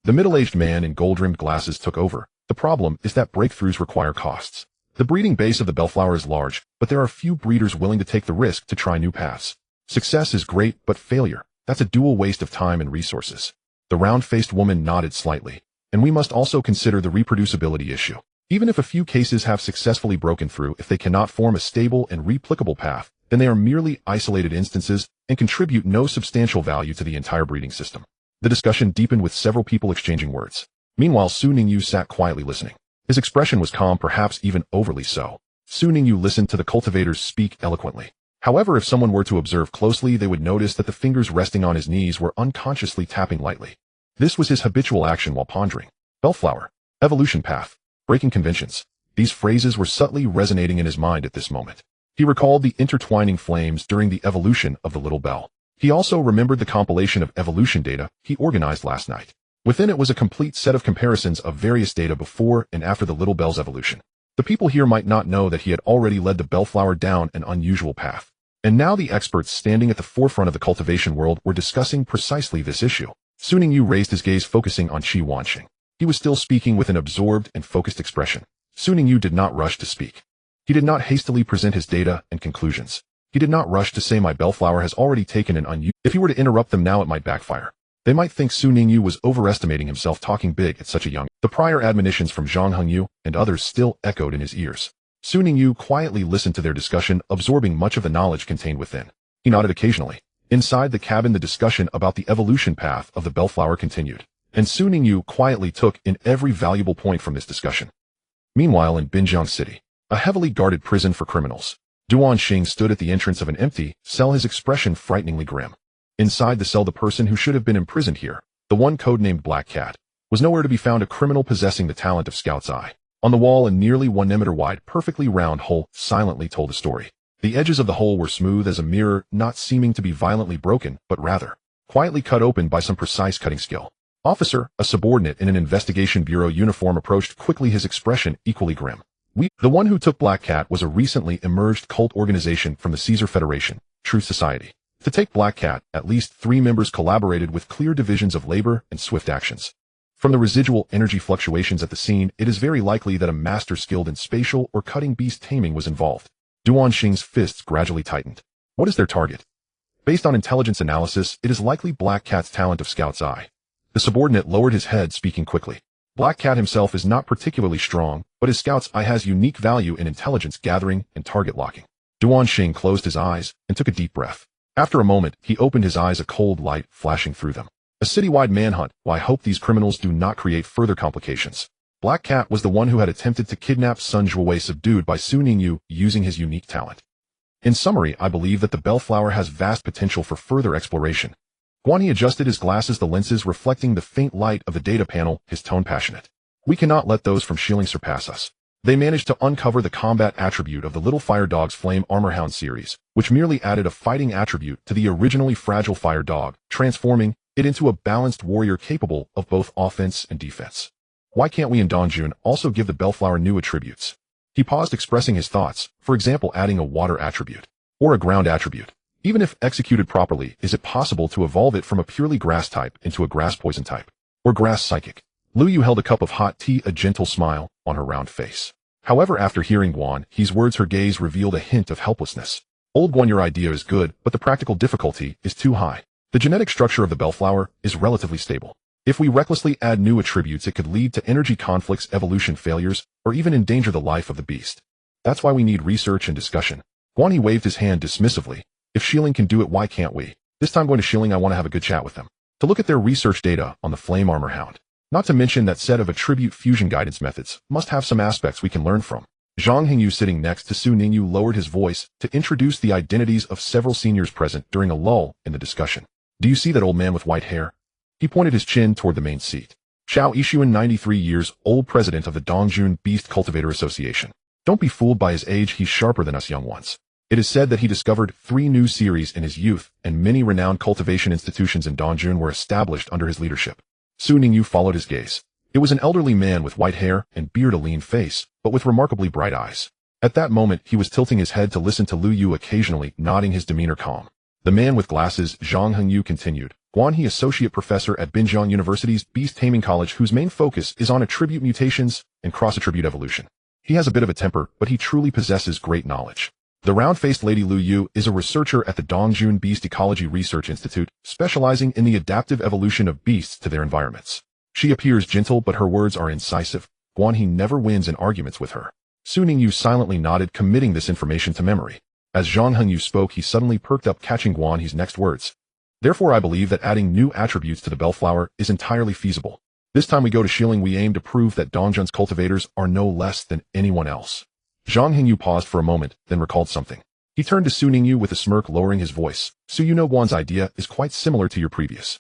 A: The middle-aged man in gold-rimmed glasses took over. The problem is that breakthroughs require costs. The breeding base of the bellflower is large, but there are few breeders willing to take the risk to try new paths. Success is great, but failure, that's a dual waste of time and resources. The round-faced woman nodded slightly. And we must also consider the reproducibility issue. Even if a few cases have successfully broken through, if they cannot form a stable and replicable path, then they are merely isolated instances and contribute no substantial value to the entire breeding system. The discussion deepened with several people exchanging words. Meanwhile, Su Ningyu sat quietly listening. His expression was calm, perhaps even overly so. Su Ningyu listened to the cultivators speak eloquently. However, if someone were to observe closely, they would notice that the fingers resting on his knees were unconsciously tapping lightly. This was his habitual action while pondering. Bellflower, evolution path, breaking conventions. These phrases were subtly resonating in his mind at this moment. He recalled the intertwining flames during the evolution of the little bell. He also remembered the compilation of evolution data he organized last night. Within it was a complete set of comparisons of various data before and after the little bell's evolution. The people here might not know that he had already led the bellflower down an unusual path. And now the experts standing at the forefront of the cultivation world were discussing precisely this issue. Su Ningyu raised his gaze, focusing on Qi Wanqing. He was still speaking with an absorbed and focused expression. Su Ningyu did not rush to speak. He did not hastily present his data and conclusions. He did not rush to say, my bellflower has already taken an unusual. If he were to interrupt them now, it might backfire. They might think Su Ningyu was overestimating himself, talking big at such a young. The prior admonitions from Zhang Hengyu and others still echoed in his ears. Su Ningyu quietly listened to their discussion, absorbing much of the knowledge contained within. He nodded occasionally. Inside the cabin, the discussion about the evolution path of the bellflower continued, and Su Ningyu quietly took in every valuable point from this discussion. Meanwhile, in Binjiang City, a heavily guarded prison for criminals, Duan Xing stood at the entrance of an empty cell, his expression frighteningly grim. Inside the cell, the person who should have been imprisoned here, the one codenamed Black Cat, was nowhere to be found, a criminal possessing the talent of Scout's Eye. On the wall, a nearly 1 meter wide, perfectly round hole silently told a story. The edges of the hole were smooth as a mirror, not seeming to be violently broken, but rather quietly cut open by some precise cutting skill. Officer, a subordinate in an investigation bureau uniform, approached quickly, his expression equally grim. The one who took Black Cat was a recently emerged cult organization from the Caesar Federation, Truth Society. To take Black Cat, at least 3 members collaborated with clear divisions of labor and swift actions. From the residual energy fluctuations at the scene, it is very likely that a master skilled in spatial or cutting beast taming was involved. Duan Xing's fists gradually tightened. What is their target? Based on intelligence analysis, it is likely Black Cat's talent of Scout's Eye. The subordinate lowered his head, speaking quickly. Black Cat himself is not particularly strong, but his scout's eye has unique value in intelligence gathering and target locking. Duan Xing closed his eyes and took a deep breath. After a moment, he opened his eyes, a cold light flashing through them. A citywide manhunt. Well, I hope these criminals do not create further complications. Black Cat was the one who had attempted to kidnap Sun Zhuwei, subdued by Su Ningyu using his unique talent. In summary, I believe that the Bellflower has vast potential for further exploration. Guan He adjusted his glasses, the lenses reflecting the faint light of the data panel, his tone passionate. We cannot let those from Shilling surpass us. They managed to uncover the combat attribute of the Little Fire Dog's Flame Armor Hound series, which merely added a fighting attribute to the originally fragile Fire Dog, transforming it into a balanced warrior capable of both offense and defense. Why can't we in Dongjun also give the Bellflower new attributes? He paused, expressing his thoughts, for example adding a water attribute, or a ground attribute. Even if executed properly, is it possible to evolve it from a purely grass type into a grass poison type, or grass psychic? Lu Yu held a cup of hot tea, a gentle smile on her round face. However, after hearing Guan He's words, her gaze revealed a hint of helplessness. Old Guan, your idea is good, but the practical difficulty is too high. The genetic structure of the Bellflower is relatively stable. If we recklessly add new attributes, it could lead to energy conflicts, evolution failures, or even endanger the life of the beast. That's why we need research and discussion. Guan He waved his hand dismissively. If Shilling can do it, why can't we? This time going to Shilling, I want to have a good chat with them, to look at their research data on the Flame Armor Hound. Not to mention that set of attribute fusion guidance methods must have some aspects we can learn from. Zhang Hengyu, sitting next to Su Ningyu, lowered his voice to introduce the identities of several seniors present during a lull in the discussion. Do you see that old man with white hair? He pointed his chin toward the main seat. Xiao Yixuan, 93 years old, president of the Dongjun Beast Cultivator Association. Don't be fooled by his age, he's sharper than us young ones. It is said that he discovered 3 new series in his youth, and many renowned cultivation institutions in Dongjun were established under his leadership. Su Ningyu followed his gaze. It was an elderly man with white hair and beard, a lean face, but with remarkably bright eyes. At that moment, he was tilting his head to listen to Lu Yu, occasionally nodding, his demeanor calm. The man with glasses, Zhang Hengyu, continued. Guan He, associate professor at Binjiang University's Beast Taming College, whose main focus is on attribute mutations and cross-attribute evolution. He has a bit of a temper, but he truly possesses great knowledge. The round-faced lady Lu Yu is a researcher at the Dongjun Beast Ecology Research Institute, specializing in the adaptive evolution of beasts to their environments. She appears gentle, but her words are incisive. Guan He never wins in arguments with her. Su Ningyu silently nodded, committing this information to memory. As Zhang Hengyu spoke, he suddenly perked up, catching Guan He's next words. Therefore, I believe that adding new attributes to the Bellflower is entirely feasible. This time we go to Shilling, we aim to prove that Dongjun's cultivators are no less than anyone else. Zhang Hengyu paused for a moment, then recalled something. He turned to Su Ningyu with a smirk, lowering his voice. So you know Guan's idea is quite similar to your previous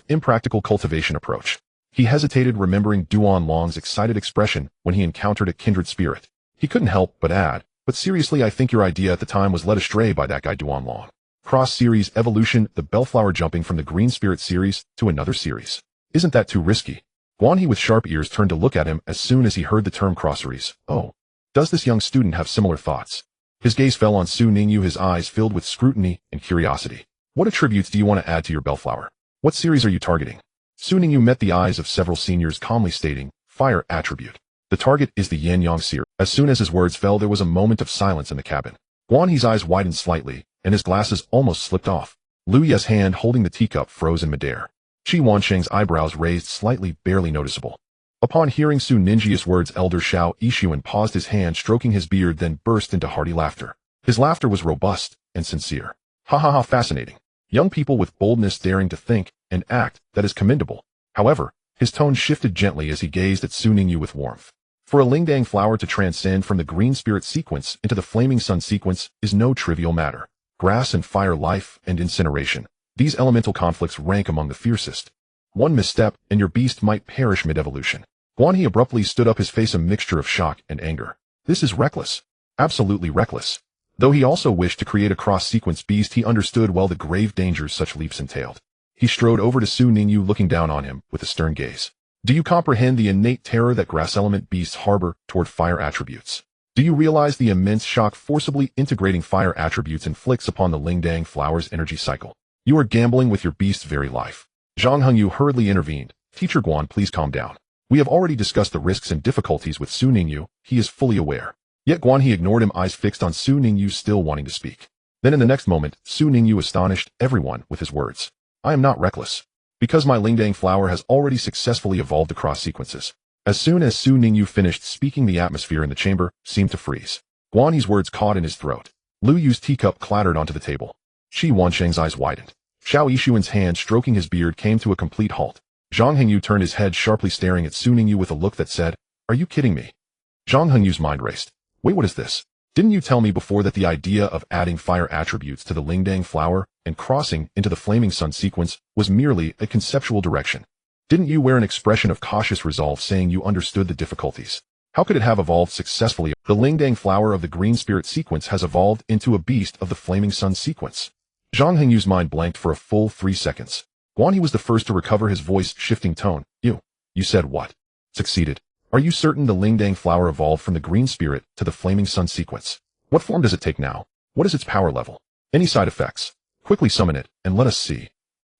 A: impractical cultivation approach. He hesitated, remembering Duan Long's excited expression when he encountered a kindred spirit. He couldn't help but add, but seriously, I think your idea at the time was led astray by that guy Duan Long. Cross-series evolution, the Bellflower jumping from the Green Spirit series to another series. Isn't that too risky? Guan He with sharp ears turned to look at him as soon as he heard the term cross-series. Oh. Does this young student have similar thoughts? His gaze fell on Su Ningyu, his eyes filled with scrutiny and curiosity. What attributes do you want to add to your Bellflower? What series are you targeting? Su Ningyu met the eyes of several seniors, calmly stating, fire attribute. The target is the Yin-Yang series. As soon as his words fell, there was a moment of silence in the cabin. Guan He's eyes widened slightly, and his glasses almost slipped off. Lu Ye's hand holding the teacup froze in midair. Qi Wansheng's eyebrows raised slightly, barely noticeable. Upon hearing Su Ninjia's words, Elder Xiao Yixuan paused, his hand stroking his beard, then burst into hearty laughter. His laughter was robust and sincere. Ha ha ha, fascinating. Young people with boldness daring to think and act, that is commendable. However, his tone shifted gently as he gazed at Su Ningyu with warmth. For a Lingdang flower to transcend from the Green Spirit sequence into the Flaming Sun sequence is no trivial matter. Grass and fire, life and incineration. These elemental conflicts rank among the fiercest. One misstep, and your beast might perish mid-evolution. Guan He abruptly stood up, his face a mixture of shock and anger. This is reckless. Absolutely reckless. Though he also wished to create a cross-sequence beast, he understood well the grave dangers such leaps entailed. He strode over to Su Ningyu, looking down on him with a stern gaze. Do you comprehend the innate terror that grass element beasts harbor toward fire attributes? Do you realize the immense shock forcibly integrating fire attributes inflicts upon the Lingdang flower's energy cycle? You are gambling with your beast's very life. Zhang Hengyu hurriedly intervened. Teacher Guan, please calm down. We have already discussed the risks and difficulties with Su Ningyu. He is fully aware. Yet Guan He ignored him, eyes fixed on Su Ningyu, still wanting to speak. Then in the next moment, Su Ningyu astonished everyone with his words. I am not reckless. Because my Lingdang flower has already successfully evolved across sequences. As soon as Su Ningyu finished speaking, the atmosphere in the chamber seemed to freeze. Guan Yi's words caught in his throat. Lu Yu's teacup clattered onto the table. Shi Wansheng's eyes widened. Xiao Yixuan's hand stroking his beard came to a complete halt. Zhang Hengyu turned his head sharply, staring at Su Ningyu with a look that said, "Are you kidding me?" Zhang Hengyu's mind raced. Wait, what is this? Didn't you tell me before that the idea of adding fire attributes to the Lingdang flower and crossing into the Flaming Sun sequence was merely a conceptual direction? Didn't you wear an expression of cautious resolve, saying you understood the difficulties? How could it have evolved successfully? The Lingdang flower of the Green Spirit sequence has evolved into a beast of the Flaming Sun sequence. Zhang Hengyu's mind blanked for a full 3 seconds. Guan Yi was the first to recover, his voice shifting tone. You said what? Succeeded. Are you certain the Lingdang flower evolved from the Green Spirit to the Flaming Sun sequence? What form does it take now? What is its power level? Any side effects? Quickly summon it, and let us see.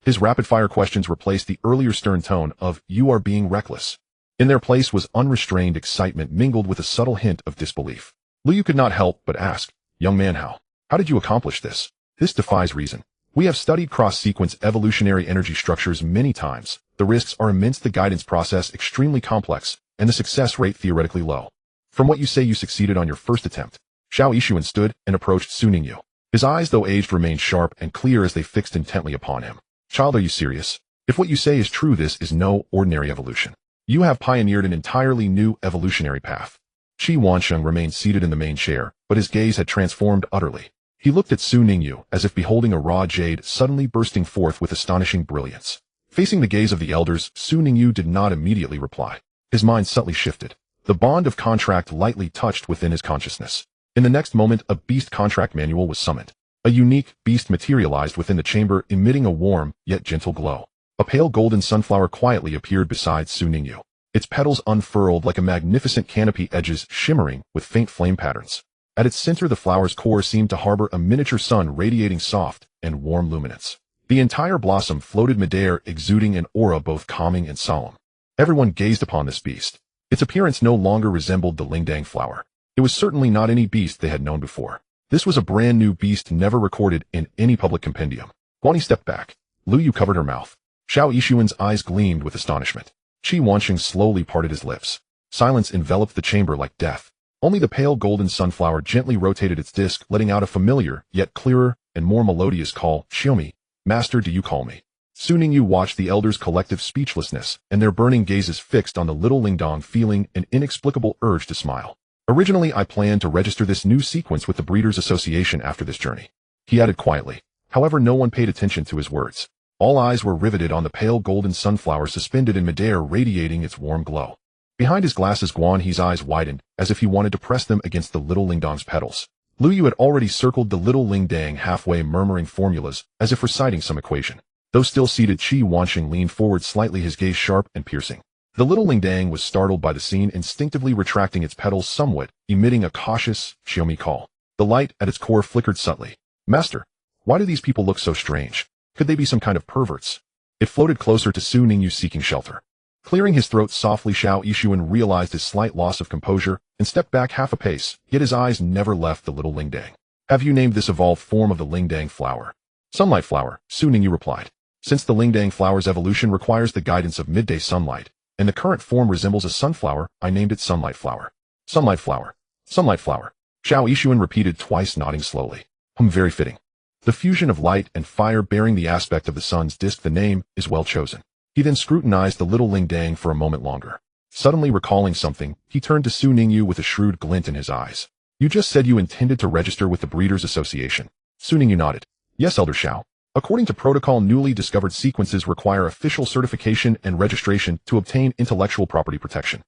A: His rapid-fire questions replaced the earlier stern tone of, "You are being reckless." In their place was unrestrained excitement mingled with a subtle hint of disbelief. Lu Yu could not help but ask, "Young man, how did you accomplish this? This defies reason. We have studied cross-sequence evolutionary energy structures many times. The risks are immense, the guidance process extremely complex, and the success rate theoretically low. From what you say, you succeeded on your first attempt." Xiao Yixuan stood and approached Su Ningyu. His eyes, though aged, remained sharp and clear as they fixed intently upon him. "Child, are you serious? If what you say is true, this is no ordinary evolution. You have pioneered an entirely new evolutionary path." Shi Wansheng remained seated in the main chair, but his gaze had transformed utterly. He looked at Su Ningyu as if beholding a raw jade suddenly bursting forth with astonishing brilliance. Facing the gaze of the elders, Su Ningyu did not immediately reply. His mind subtly shifted. The bond of contract lightly touched within his consciousness. In the next moment, a beast contract manual was summoned. A unique beast materialized within the chamber, emitting a warm yet gentle glow. A pale golden sunflower quietly appeared beside Su Ningyu. Its petals unfurled like a magnificent canopy, edges shimmering with faint flame patterns. At its center, the flower's core seemed to harbor a miniature sun radiating soft and warm luminance. The entire blossom floated midair, exuding an aura both calming and solemn. Everyone gazed upon this beast. Its appearance no longer resembled the Lingdang flower. It was certainly not any beast they had known before. This was a brand new beast never recorded in any public compendium. Guan Yi stepped back. Lu Yu covered her mouth. Xiao Yixuan's eyes gleamed with astonishment. Shi Wansheng slowly parted his lips. Silence enveloped the chamber like death. Only the pale golden sunflower gently rotated its disc, letting out a familiar, yet clearer and more melodious call. "Shiomi, Master, do you call me?" Su Ningyu watched the elders' collective speechlessness and their burning gazes fixed on the little Lingdong, feeling an inexplicable urge to smile. "Originally, I planned to register this new sequence with the Breeders' Association after this journey," he added quietly. However, no one paid attention to his words. All eyes were riveted on the pale golden sunflower suspended in midair, radiating its warm glow. Behind his glasses, Guan Yi's eyes widened, as if he wanted to press them against the little Lingdong's petals. Lu Yu had already circled the little Lingdang halfway, murmuring formulas, as if reciting some equation. Though still seated, Shi Wansheng leaned forward slightly, his gaze sharp and piercing. The little Lingdang was startled by the scene, instinctively retracting its petals somewhat, emitting a cautious, "Shiomi" call. The light at its core flickered subtly. "Master, why do these people look so strange? Could they be some kind of perverts?" It floated closer to Su Ningyu, seeking shelter. Clearing his throat softly, Xiao Yixuan realized his slight loss of composure and stepped back half a pace, yet his eyes never left the little Lingdang. "Have you named this evolved form of the Lingdang flower?" "Sunlight flower," Su Ningyu replied. "Since the Lingdang flower's evolution requires the guidance of midday sunlight, and the current form resembles a sunflower, I named it Sunlight flower." "Sunlight flower. Sunlight flower," Xiao Yixuan repeated twice, nodding slowly. Very fitting. The fusion of light and fire bearing the aspect of the sun's disk, the name is well chosen. He then scrutinized the little Lingdang for a moment longer. Suddenly recalling something, he turned to Su Ningyu with a shrewd glint in his eyes. "You just said you intended to register with the Breeders' Association." Su Ningyu nodded. "Yes, Elder Xiao. According to protocol, newly discovered sequences require official certification and registration to obtain intellectual property protection."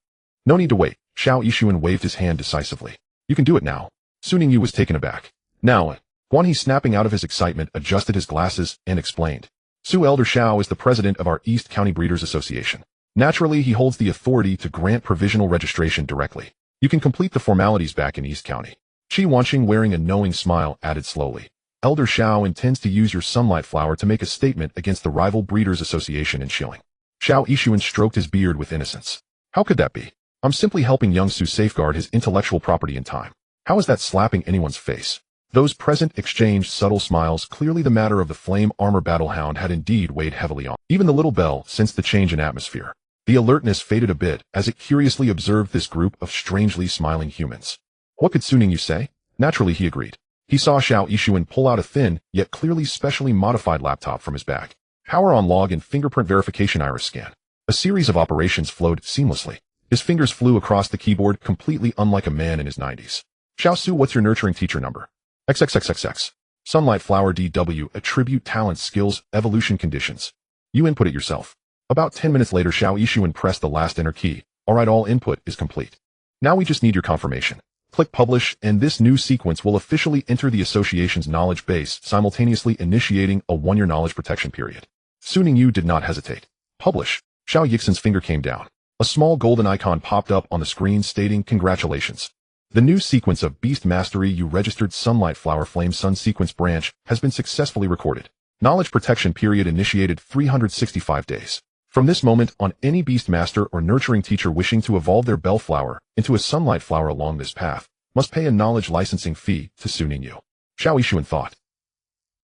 A: "No need to wait." Xiao Yixuan waved his hand decisively. "You can do it now." Su Ningyu was taken aback. "Now," Guan Yi, snapping out of his excitement, adjusted his glasses and explained. "Su Elder Xiao is the president of our East County Breeders' Association. Naturally, he holds the authority to grant provisional registration directly. You can complete the formalities back in East County." Shi Wansheng, wearing a knowing smile, added slowly. "Elder Xiao intends to use your Sunlight flower to make a statement against the rival Breeders' Association in Shilling." Xiao Yixuan stroked his beard with innocence. "How could that be? I'm simply helping young Su safeguard his intellectual property in time. How is that slapping anyone's face?" Those present exchanged subtle smiles. Clearly the matter of the flame armor battlehound had indeed weighed heavily on. Even the little bell sensed the change in atmosphere. The alertness faded a bit as it curiously observed this group of strangely smiling humans. What could Su Ningyu say? Naturally, he agreed. He saw Xiao Yixuan pull out a thin, yet clearly specially modified laptop from his bag. Power on log and fingerprint verification iris scan. A series of operations flowed seamlessly. His fingers flew across the keyboard, completely unlike a man in his 90s. Xiao Su, what's your nurturing teacher number? XXXXX. Sunlight Flower DW, attribute talents, skills, evolution conditions. You input it yourself. About 10 minutes later, Xiao Yixuan pressed the last enter key. Alright, all input is complete. Now we just need your confirmation. Click publish, and this new sequence will officially enter the association's knowledge base, simultaneously initiating a 1-year knowledge protection period. Su Ningyu did not hesitate. Publish. Xiao Yixuan's finger came down. A small golden icon popped up on the screen stating, congratulations. The new sequence of Beast Mastery you registered Sunlight Flower Flame Sun Sequence branch has been successfully recorded. Knowledge protection period initiated 365 days. From this moment on, any Beast Master or nurturing teacher wishing to evolve their Bellflower into a Sunlight Flower along this path must pay a knowledge licensing fee to Su Ningyu. Xiao Yixuan thought.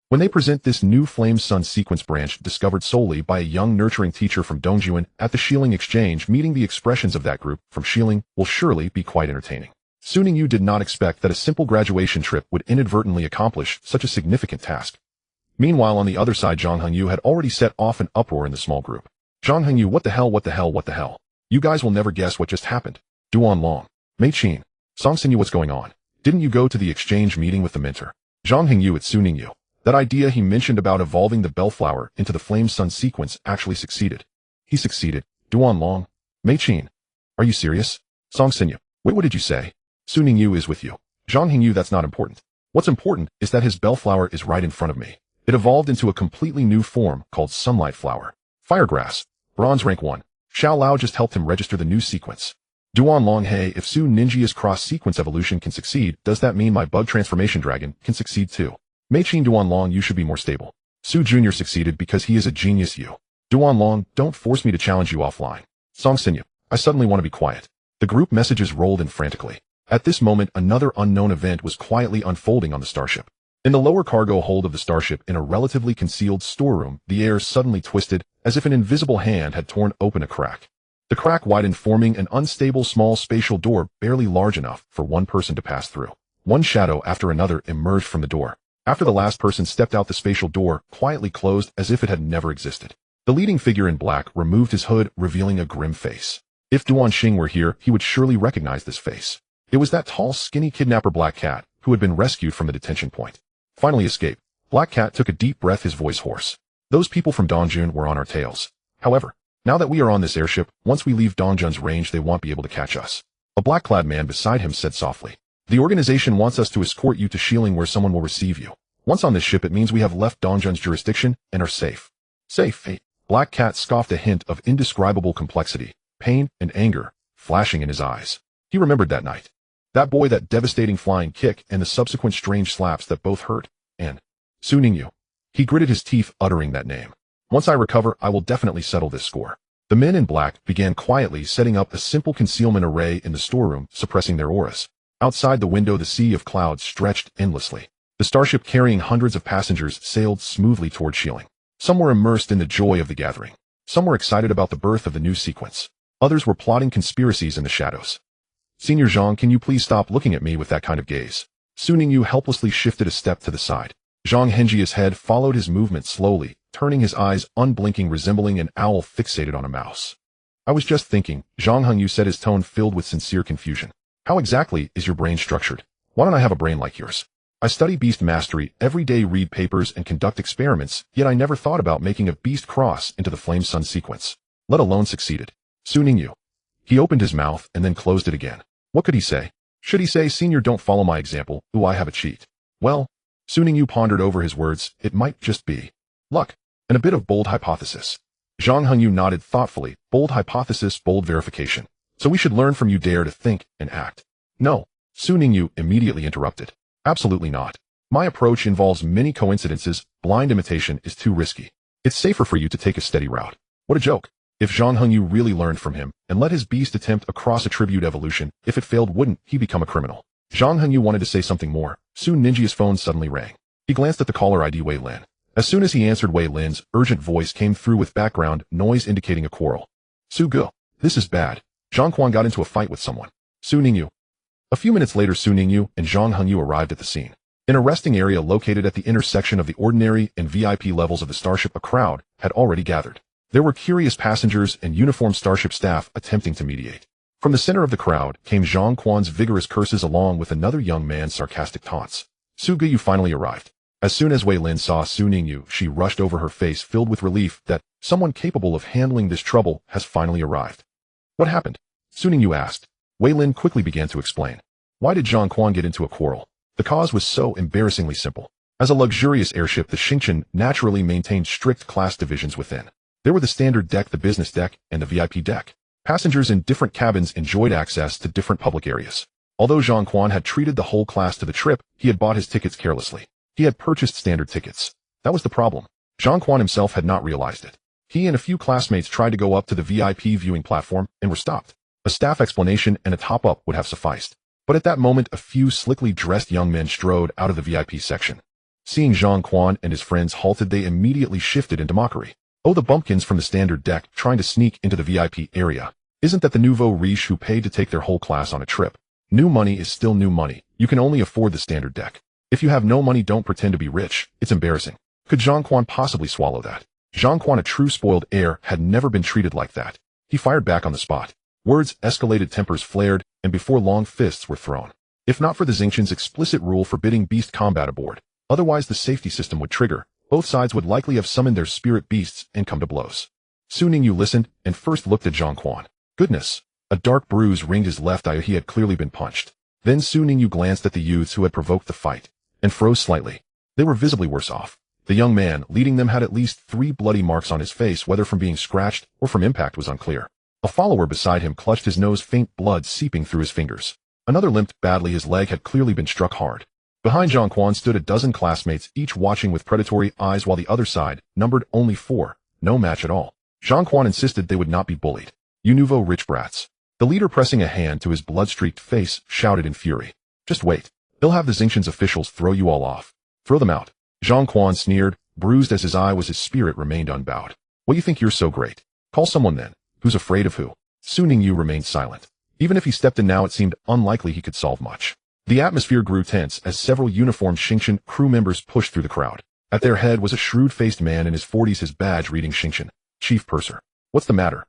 A: When they present this new Flame Sun Sequence branch discovered solely by a young nurturing teacher from Dongjuan at the Shilling Exchange, meeting the expressions of that group from Shilling will surely be quite entertaining. Su Ningyu did not expect that a simple graduation trip would inadvertently accomplish such a significant task. Meanwhile, on the other side, Zhang Hengyu had already set off an uproar in the small group. Zhang Hengyu, what the hell? You guys will never guess what just happened. Duan Long. Mei Qin. Song Xinyu, what's going on? Didn't you go to the exchange meeting with the mentor? Zhang Hengyu, it's Su Ningyu. That idea he mentioned about evolving the Bellflower into the Flame Sun Sequence actually succeeded. He succeeded. Duan Long. Mei Qin. Are you serious? Song Xinyu. Wait, what did you say? Su Ningyu is with you. Zhang Hengyu, that's not important. What's important is that his Bellflower is right in front of me. It evolved into a completely new form called Sunlight Flower. Firegrass. Bronze rank 1. Xiao Lao just helped him register the new sequence. Duan Long, hey, if Su Ninjia's cross-sequence evolution can succeed, does that mean my bug transformation dragon can succeed too? Mei Qin, Duan Long, you should be more stable. Su Jr. succeeded because he is a genius, you. Duan Long, don't force me to challenge you offline. Song Xinyu. I suddenly want to be quiet. The group messages rolled in frantically. At this moment, another unknown event was quietly unfolding on the starship. In the lower cargo hold of the starship, in a relatively concealed storeroom, the air suddenly twisted, as if an invisible hand had torn open a crack. The crack widened, forming an unstable small spatial door barely large enough for one person to pass through. One shadow after another emerged from the door. After the last person stepped out, the spatial door quietly closed as if it had never existed. The leading figure in black removed his hood, revealing a grim face. If Duan Xing were here, he would surely recognize this face. It was that tall, skinny kidnapper Black Cat, who had been rescued from the detention point. Finally escaped. Black Cat took a deep breath, his voice hoarse. Those people from Dongjun were on our tails. However, now that we are on this airship, once we leave Dongjun's range, they won't be able to catch us. A black-clad man beside him said softly. The organization wants us to escort you to Shilling, where someone will receive you. Once on this ship, it means we have left Dongjun's jurisdiction and are safe. Safe, hey. Black Cat scoffed, a hint of indescribable complexity, pain, and anger flashing in his eyes. He remembered that night. That boy, that devastating flying kick, and the subsequent strange slaps that both hurt. And Su Ningyu. He gritted his teeth, uttering that name. Once I recover, I will definitely settle this score. The men in black began quietly setting up a simple concealment array in the storeroom, suppressing their auras. Outside the window, the sea of clouds stretched endlessly. The starship carrying hundreds of passengers sailed smoothly toward Shilling. Some were immersed in the joy of the gathering. Some were excited about the birth of the new sequence. Others were plotting conspiracies in the shadows. Senior Zhang, can you please stop looking at me with that kind of gaze? Su Ningyu helplessly shifted a step to the side. Zhang Hengjia's head followed his movement slowly, turning his eyes unblinking, resembling an owl fixated on a mouse. I was just thinking, Zhang Hengyu said, his tone filled with sincere confusion. How exactly is your brain structured? Why don't I have a brain like yours? I study beast mastery, every day read papers and conduct experiments, yet I never thought about making a beast cross into the Flame Sun Sequence, let alone succeeded. Su Ningyu. He opened his mouth and then closed it again. What could he say? Should he say, Senior, don't follow my example, ooh, I have a cheat? Well, Su Ningyu pondered over his words, it might just be luck, and a bit of bold hypothesis. Zhang Hengyu nodded thoughtfully, bold hypothesis, bold verification. So we should learn from you, dare to think and act. No, Su Ningyu immediately interrupted. Absolutely not. My approach involves many coincidences, blind imitation is too risky. It's safer for you to take a steady route. What a joke. If Zhang Hengyu really learned from him, and let his beast attempt a cross-attribute evolution, if it failed, wouldn't he become a criminal? Zhang Hengyu wanted to say something more. Soon Ninjia's phone suddenly rang. He glanced at the caller ID Wei Lin. As soon as he answered, Wei Lin's urgent voice came through with background noise indicating a quarrel. Su Ge. This is bad. Zhang Quan got into a fight with someone. Su Ningyu. A few minutes later, Su Ningyu and Zhang Hengyu arrived at the scene. In a resting area located at the intersection of the ordinary and VIP levels of the starship, a crowd had already gathered. There were curious passengers and uniformed starship staff attempting to mediate. From the center of the crowd came Zhang Quan's vigorous curses along with another young man's sarcastic taunts. Su Ge finally arrived. As soon as Wei Lin saw Su Ningyu, she rushed over, her face filled with relief that someone capable of handling this trouble has finally arrived. What happened? Su Ningyu asked. Wei Lin quickly began to explain. Why did Zhang Quan get into a quarrel? The cause was so embarrassingly simple. As a luxurious airship, the Xingqian naturally maintained strict class divisions within. There were the standard deck, the business deck, and the VIP deck. Passengers in different cabins enjoyed access to different public areas. Although Zhang Quan had treated the whole class to the trip, he had bought his tickets carelessly. He had purchased standard tickets. That was the problem. Zhang Quan himself had not realized it. He and a few classmates tried to go up to the VIP viewing platform and were stopped. A staff explanation and a top-up would have sufficed. But at that moment, a few slickly dressed young men strode out of the VIP section. Seeing Zhang Quan and his friends halted, they immediately shifted into mockery. Oh, the bumpkins from the standard deck trying to sneak into the VIP area. Isn't that the nouveau riche who paid to take their whole class on a trip? New money is still new money. You can only afford the standard deck. If you have no money, don't pretend to be rich. It's embarrassing. Could Zhang Quan possibly swallow that? Zhang Quan, a true spoiled heir, had never been treated like that. He fired back on the spot. Words escalated, tempers flared, and before long fists were thrown. If not for the Xingqian's explicit rule forbidding beast combat aboard, otherwise the safety system would trigger, both sides would likely have summoned their spirit beasts and come to blows. Su Ningyu listened and first looked at Zhang Quan. Goodness! A dark bruise ringed his left eye. He had clearly been punched. Then Su Ningyu glanced at the youths who had provoked the fight, and froze slightly. They were visibly worse off. The young man leading them had at least 3 bloody marks on his face, whether from being scratched or from impact was unclear. A follower beside him clutched his nose, faint blood seeping through his fingers. Another limped badly, his leg had clearly been struck hard. Behind Zhang Quan stood a dozen classmates, each watching with predatory eyes, while the other side numbered only 4, no match at all. Zhang Quan insisted they would not be bullied. You nouveau rich brats. The leader, pressing a hand to his blood-streaked face, shouted in fury. Just wait. They'll have the Xingqian's officials throw you all off. Throw them out. Zhang Quan sneered, bruised as his eye was. His spirit remained unbowed. What, you think you're so great? Call someone then. Who's afraid of who? Su Ningyu remained silent. Even if he stepped in now, it seemed unlikely he could solve much. The atmosphere grew tense as several uniformed Xingqian crew members pushed through the crowd. At their head was a shrewd-faced man in his 40s, his badge reading Xingqian. Chief Purser. What's the matter?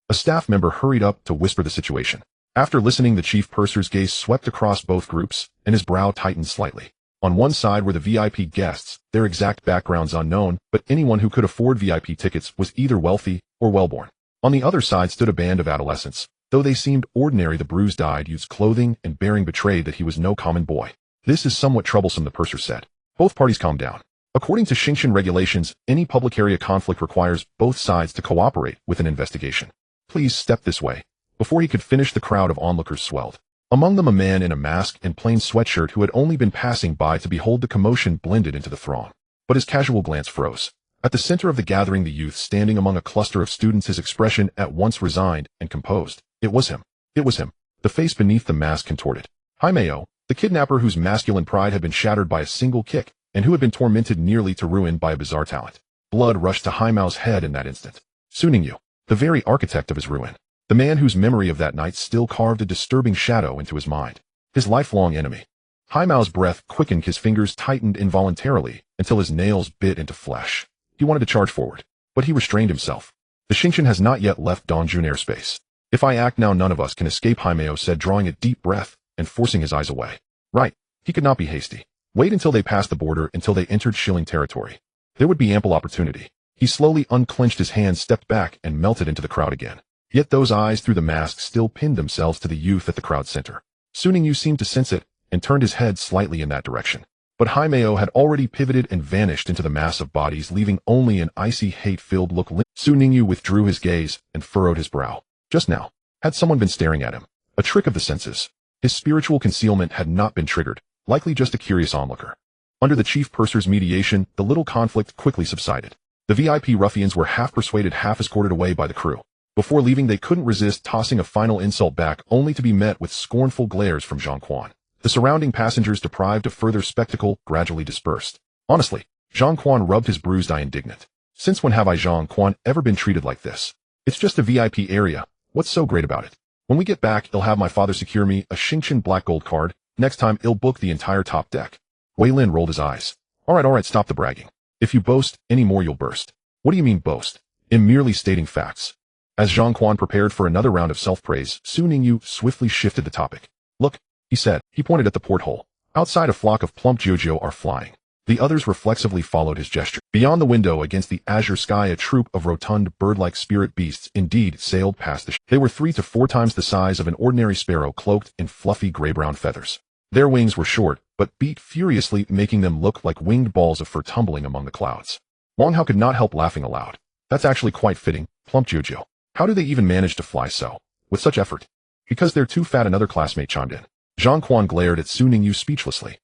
A: A staff member hurried up to whisper the situation. After listening, the chief purser's gaze swept across both groups, and his brow tightened slightly. On one side were the VIP guests, their exact backgrounds unknown, but anyone who could afford VIP tickets was either wealthy or well-born. On the other side stood a band of adolescents. Though they seemed ordinary, the bruised-eyed youth's clothing and bearing betrayed that he was no common boy. This is somewhat troublesome, the purser said. Both parties calmed down. According to Xingqian regulations, any public area conflict requires both sides to cooperate with an investigation. Please step this way. Before he could finish, the crowd of onlookers swelled. Among them a man in a mask and plain sweatshirt who had only been passing by to behold the commotion blended into the throng. But his casual glance froze. At the center of the gathering, the youth standing among a cluster of students, his expression at once resigned and composed. It was him. It was him. The face beneath the mask contorted. Haimeo, the kidnapper whose masculine pride had been shattered by a single kick, and who had been tormented nearly to ruin by a bizarre talent. Blood rushed to Haimeo's head in that instant. Su Ningyu, the very architect of his ruin. The man whose memory of that night still carved a disturbing shadow into his mind. His lifelong enemy. Haimeo's breath quickened, his fingers tightened involuntarily until his nails bit into flesh. He wanted to charge forward, but he restrained himself. The Xingqian has not yet left Dongjun airspace. If I act now, none of us can escape, Haimeo said, drawing a deep breath and forcing his eyes away. Right. He could not be hasty. Wait until they passed the border, until they entered Shilling territory. There would be ample opportunity. He slowly unclenched his hands, stepped back, and melted into the crowd again. Yet those eyes through the mask still pinned themselves to the youth at the crowd center. Su Ningyu seemed to sense it and turned his head slightly in that direction. But Haimeo had already pivoted and vanished into the mass of bodies, leaving only an icy, hate-filled look. Su Ningyu withdrew his gaze and furrowed his brow. Just now, had someone been staring at him? A trick of the senses. His spiritual concealment had not been triggered, likely just a curious onlooker. Under the chief purser's mediation, the little conflict quickly subsided. The VIP ruffians were half persuaded, half escorted away by the crew. Before leaving, they couldn't resist tossing a final insult back, only to be met with scornful glares from Zhang Quan. The surrounding passengers, deprived of further spectacle, gradually dispersed. Honestly, Zhang Quan rubbed his bruised eye, indignant. Since when have I, Zhang Quan, ever been treated like this? It's just a VIP area. What's so great about it? When we get back, he'll have my father secure me a Xingqian black gold card. Next time, he'll book the entire top deck. Wei Lin rolled his eyes. All right, stop the bragging. If you boast any more, you'll burst. What do you mean boast? I'm merely stating facts. As Zhang Quan prepared for another round of self-praise, Su Ningyu swiftly shifted the topic. Look, he said. He pointed at the porthole. Outside, a flock of plump Jojo are flying. The others reflexively followed his gesture. Beyond the window, against the azure sky, a troop of rotund, bird-like spirit beasts indeed sailed past the ship. They were 3 to 4 times the size of an ordinary sparrow, cloaked in fluffy gray-brown feathers. Their wings were short, but beat furiously, making them look like winged balls of fur tumbling among the clouds. Wang Hao could not help laughing aloud. That's actually quite fitting, plump Jojo. How do they even manage to fly so, with such effort? Because they're too fat, another classmate chimed in. Zhang Quan glared at Su Ningyu speechlessly.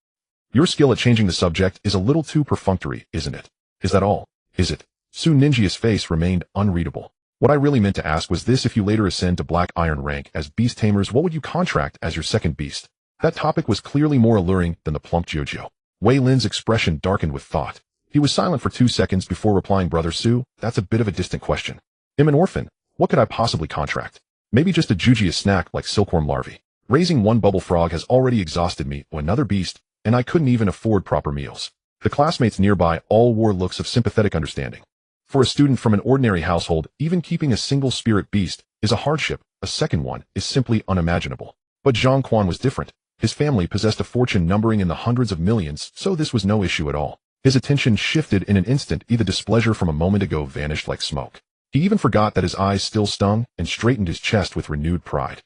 A: Your skill at changing the subject is a little too perfunctory, isn't it? Is that all? Is it? Su Ninjia's face remained unreadable. What I really meant to ask was this: if you later ascend to Black Iron rank as Beast Tamers, what would you contract as your second beast? That topic was clearly more alluring than the plump Jojo. Wei Lin's expression darkened with thought. He was silent for 2 seconds before replying, Brother Su, that's a bit of a distant question. I'm an orphan. What could I possibly contract? Maybe just a jujious snack like silkworm larvae. Raising one bubble frog has already exhausted me, or another beast, and I couldn't even afford proper meals. The classmates nearby all wore looks of sympathetic understanding. For a student from an ordinary household, even keeping a single spirit beast is a hardship. A second one is simply unimaginable. But Zhang Quan was different. His family possessed a fortune numbering in the hundreds of millions, so this was no issue at all. His attention shifted in an instant. The displeasure from a moment ago vanished like smoke. He even forgot that his eyes still stung and straightened his chest with renewed pride.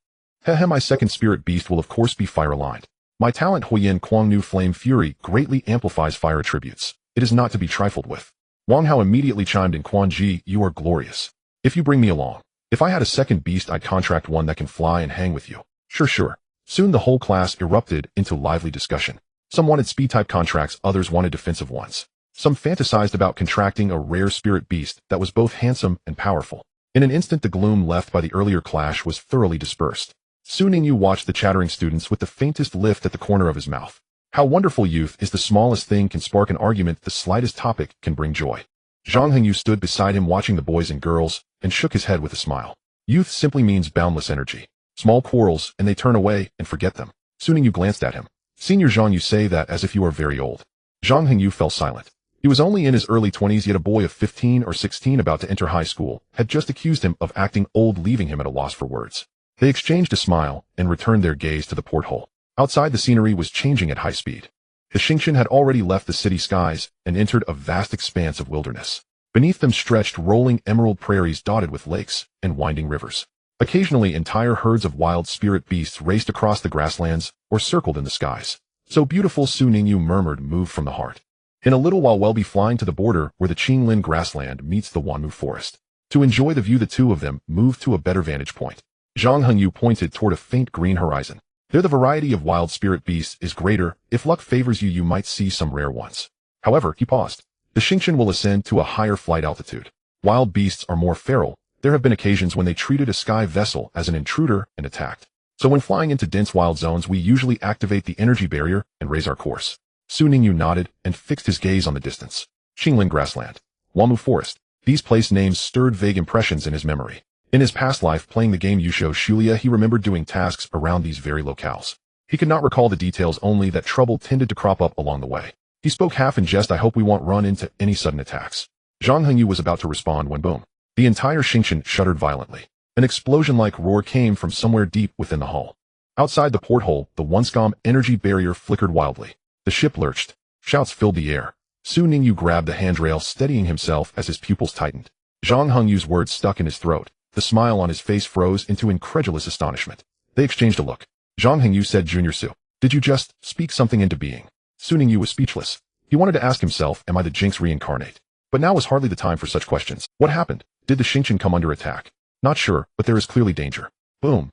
A: My second spirit beast will of course be fire-aligned. My talent Huiyin Kuangnu Flame Fury greatly amplifies fire attributes. It is not to be trifled with. Wang Hao immediately chimed in. Quan Ji, you are glorious. If you bring me along. If I had a second beast, I'd contract one that can fly and hang with you. Sure. Soon the whole class erupted into lively discussion. Some wanted speed-type contracts, others wanted defensive ones. Some fantasized about contracting a rare spirit beast that was both handsome and powerful. In an instant, the gloom left by the earlier clash was thoroughly dispersed. Su Ningyu watched the chattering students with the faintest lift at the corner of his mouth. How wonderful youth is! The smallest thing can spark an argument, the slightest topic can bring joy. Zhang Hengyu stood beside him watching the boys and girls, and shook his head with a smile. Youth simply means boundless energy. Small quarrels, and they turn away and forget them. Su Ningyu glanced at him. Senior Zhang, you say that as if you are very old. Zhang Hengyu fell silent. He was only in his early 20s, yet a boy of 15 or 16 about to enter high school had just accused him of acting old, leaving him at a loss for words. They exchanged a smile and returned their gaze to the porthole. Outside, the scenery was changing at high speed. The Xingqian had already left the city skies and entered a vast expanse of wilderness. Beneath them stretched rolling emerald prairies dotted with lakes and winding rivers. Occasionally, entire herds of wild spirit beasts raced across the grasslands or circled in the skies. So beautiful, Su Ningyu murmured, moved from the heart. In a little while, we'll be flying to the border where the Qinglin grassland meets the Wanmu forest. To enjoy the view, the two of them moved to a better vantage point. Zhang Hengyu pointed toward a faint green horizon. There the variety of wild spirit beasts is greater. If luck favors you, you might see some rare ones. However, he paused. The Xingqian will ascend to a higher flight altitude. Wild beasts are more feral. There have been occasions when they treated a sky vessel as an intruder and attacked. So when flying into dense wild zones, we usually activate the energy barrier and raise our course. Su Ningyu nodded and fixed his gaze on the distance. Qinglin grassland. Wanmu forest. These place names stirred vague impressions in his memory. In his past life playing the game Yusho Shulia, he remembered doing tasks around these very locales. He could not recall the details, only that trouble tended to crop up along the way. He spoke half in jest, I hope we won't run into any sudden attacks. Zhang Hengyu was about to respond when boom. The entire Xingqian shuddered violently. An explosion-like roar came from somewhere deep within the hull. Outside the porthole, the Wunscom energy barrier flickered wildly. The ship lurched. Shouts filled the air. Su Ningyu grabbed the handrail, steadying himself as his pupils tightened. Zhang Hengyu's words stuck in his throat. The smile on his face froze into incredulous astonishment. They exchanged a look. Zhang Hengyu said, Junior Su, did you just speak something into being? Su Ningyu was speechless. He wanted to ask himself, am I the Jinx reincarnate? But now was hardly the time for such questions. What happened? Did the Xingqian come under attack? Not sure, but there is clearly danger. Boom.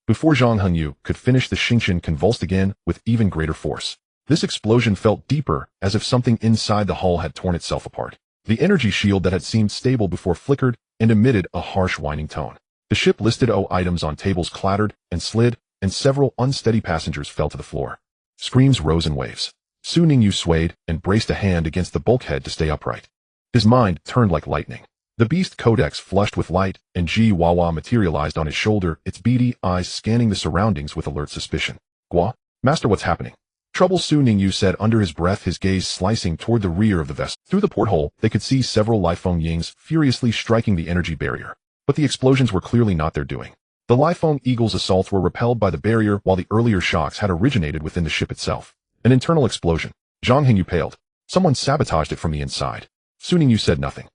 A: Before Zhang Hengyu could finish, the Xingqian convulsed again with even greater force. This explosion felt deeper, as if something inside the hull had torn itself apart. The energy shield that had seemed stable before flickered and emitted a harsh whining tone. The ship listed items on tables clattered and slid, and several unsteady passengers fell to the floor. Screams rose in waves. Su Ningyu swayed and braced a hand against the bulkhead to stay upright. His mind turned like lightning. The Beast Codex flushed with light, and Ji Wawa materialized on his shoulder, its beady eyes scanning the surroundings with alert suspicion. Gua? Master, what's happening? Trouble, Su Ningyu said under his breath, his gaze slicing toward the rear of the vessel. Through the porthole, they could see several Lifeng Yings furiously striking the energy barrier. But the explosions were clearly not their doing. The Lifeng Eagle's assaults were repelled by the barrier, while the earlier shocks had originated within the ship itself. An internal explosion. Zhang Hingyu paled. Someone sabotaged it from the inside. Su Ningyu said nothing.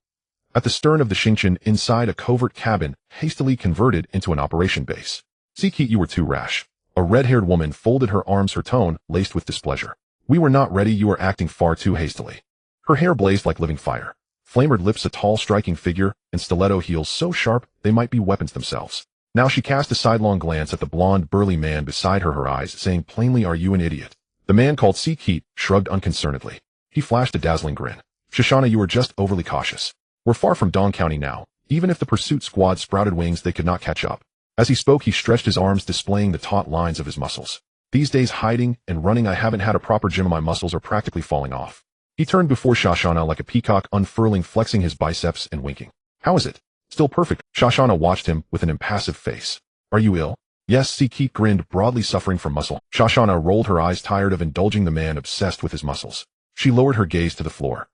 A: At the stern of the Xingqian, inside a covert cabin, hastily converted into an operation base. Seekheat, you were too rash. A red-haired woman folded her arms, her tone laced with displeasure. We were not ready, you are acting far too hastily. Her hair blazed like living fire. Flamered lips, a tall striking figure, and stiletto heels so sharp they might be weapons themselves. Now she cast a sidelong glance at the blond, burly man beside her, her eyes saying plainly, are you an idiot? The man called Seekheat shrugged unconcernedly. He flashed a dazzling grin. Shoshana, you are just overly cautious. We're far from Dong County now. Even if the pursuit squad sprouted wings, they could not catch up. As he spoke, he stretched his arms, displaying the taut lines of his muscles. These days, hiding and running, I haven't had a proper gym and my muscles are practically falling off. He turned before Shoshana like a peacock, unfurling, flexing his biceps and winking. How is it? Still perfect. Shoshana watched him with an impassive face. Are you ill? Yes, Seekheat grinned, broadly, suffering from muscle. Shoshana rolled her eyes, tired of indulging the man obsessed with his muscles. She lowered her gaze to the floor.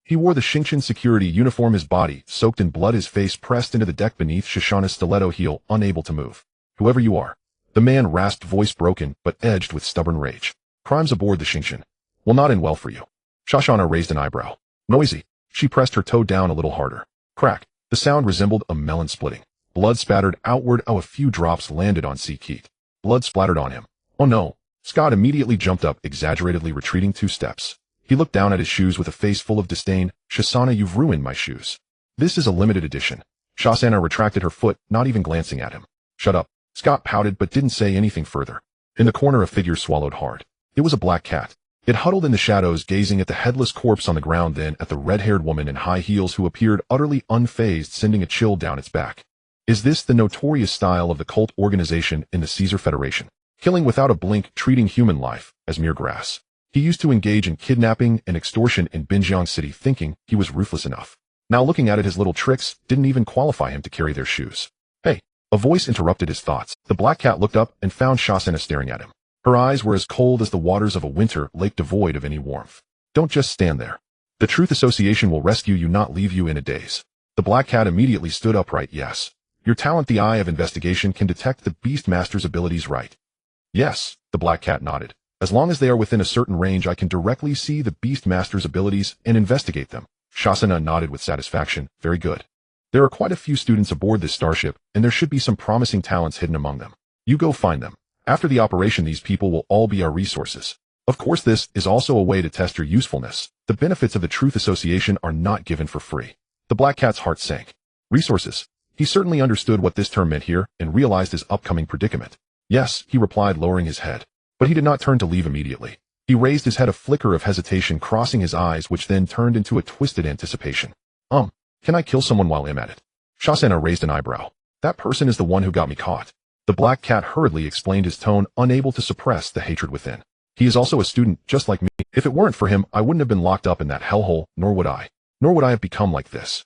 A: He wore the Xingqian security uniform, his body soaked in blood, his face pressed into the deck beneath Shoshana's stiletto heel, unable to move. Whoever you are. The man rasped, voice broken, but edged with stubborn rage. Crimes aboard the Xingqian will not end well for you. Shoshana raised an eyebrow. Noisy. She pressed her toe down a little harder. Crack. The sound resembled a melon splitting. Blood spattered outward. A few drops landed on Seekheat. Blood splattered on him. Oh no. Scott immediately jumped up, exaggeratedly retreating 2 steps. He looked down at his shoes with a face full of disdain. Shoshana, you've ruined my shoes. This is a limited edition. Shoshana retracted her foot, not even glancing at him. Shut up. Scott pouted but didn't say anything further. In the corner, a figure swallowed hard. It was a black cat. It huddled in the shadows, gazing at the headless corpse on the ground, then at the red-haired woman in high heels who appeared utterly unfazed, sending a chill down its back. Is this the notorious style of the cult organization in the Caesar Federation? Killing without a blink, treating human life as mere grass. He used to engage in kidnapping and extortion in Binjiang City, thinking he was ruthless enough. Now looking at it, his little tricks didn't even qualify him to carry their shoes. Hey! A voice interrupted his thoughts. The black cat looked up and found Shoshana staring at him. Her eyes were as cold as the waters of a winter lake, devoid of any warmth. Don't just stand there. The Truth Association will rescue you, not leave you in a daze. The black cat immediately stood upright. Yes. Your talent, the Eye of Investigation, can detect the Beast Master's abilities, right? Yes, the black cat nodded. As long as they are within a certain range, I can directly see the Beast Master's abilities and investigate them. Shoshana nodded with satisfaction. Very good. There are quite a few students aboard this starship, and there should be some promising talents hidden among them. You go find them. After the operation, these people will all be our resources. Of course, this is also a way to test your usefulness. The benefits of the Truth Association are not given for free. The black cat's heart sank. Resources. He certainly understood what this term meant here and realized his upcoming predicament. Yes, he replied, lowering his head. But he did not turn to leave immediately. He raised his head, a flicker of hesitation crossing his eyes, which then turned into a twisted anticipation. Can I kill someone while I'm at it? Shoshana raised an eyebrow. That person is the one who got me caught. The black cat hurriedly explained, his tone unable to suppress the hatred within. He is also a student, just like me. If it weren't for him, I wouldn't have been locked up in that hellhole, nor would I have become like this.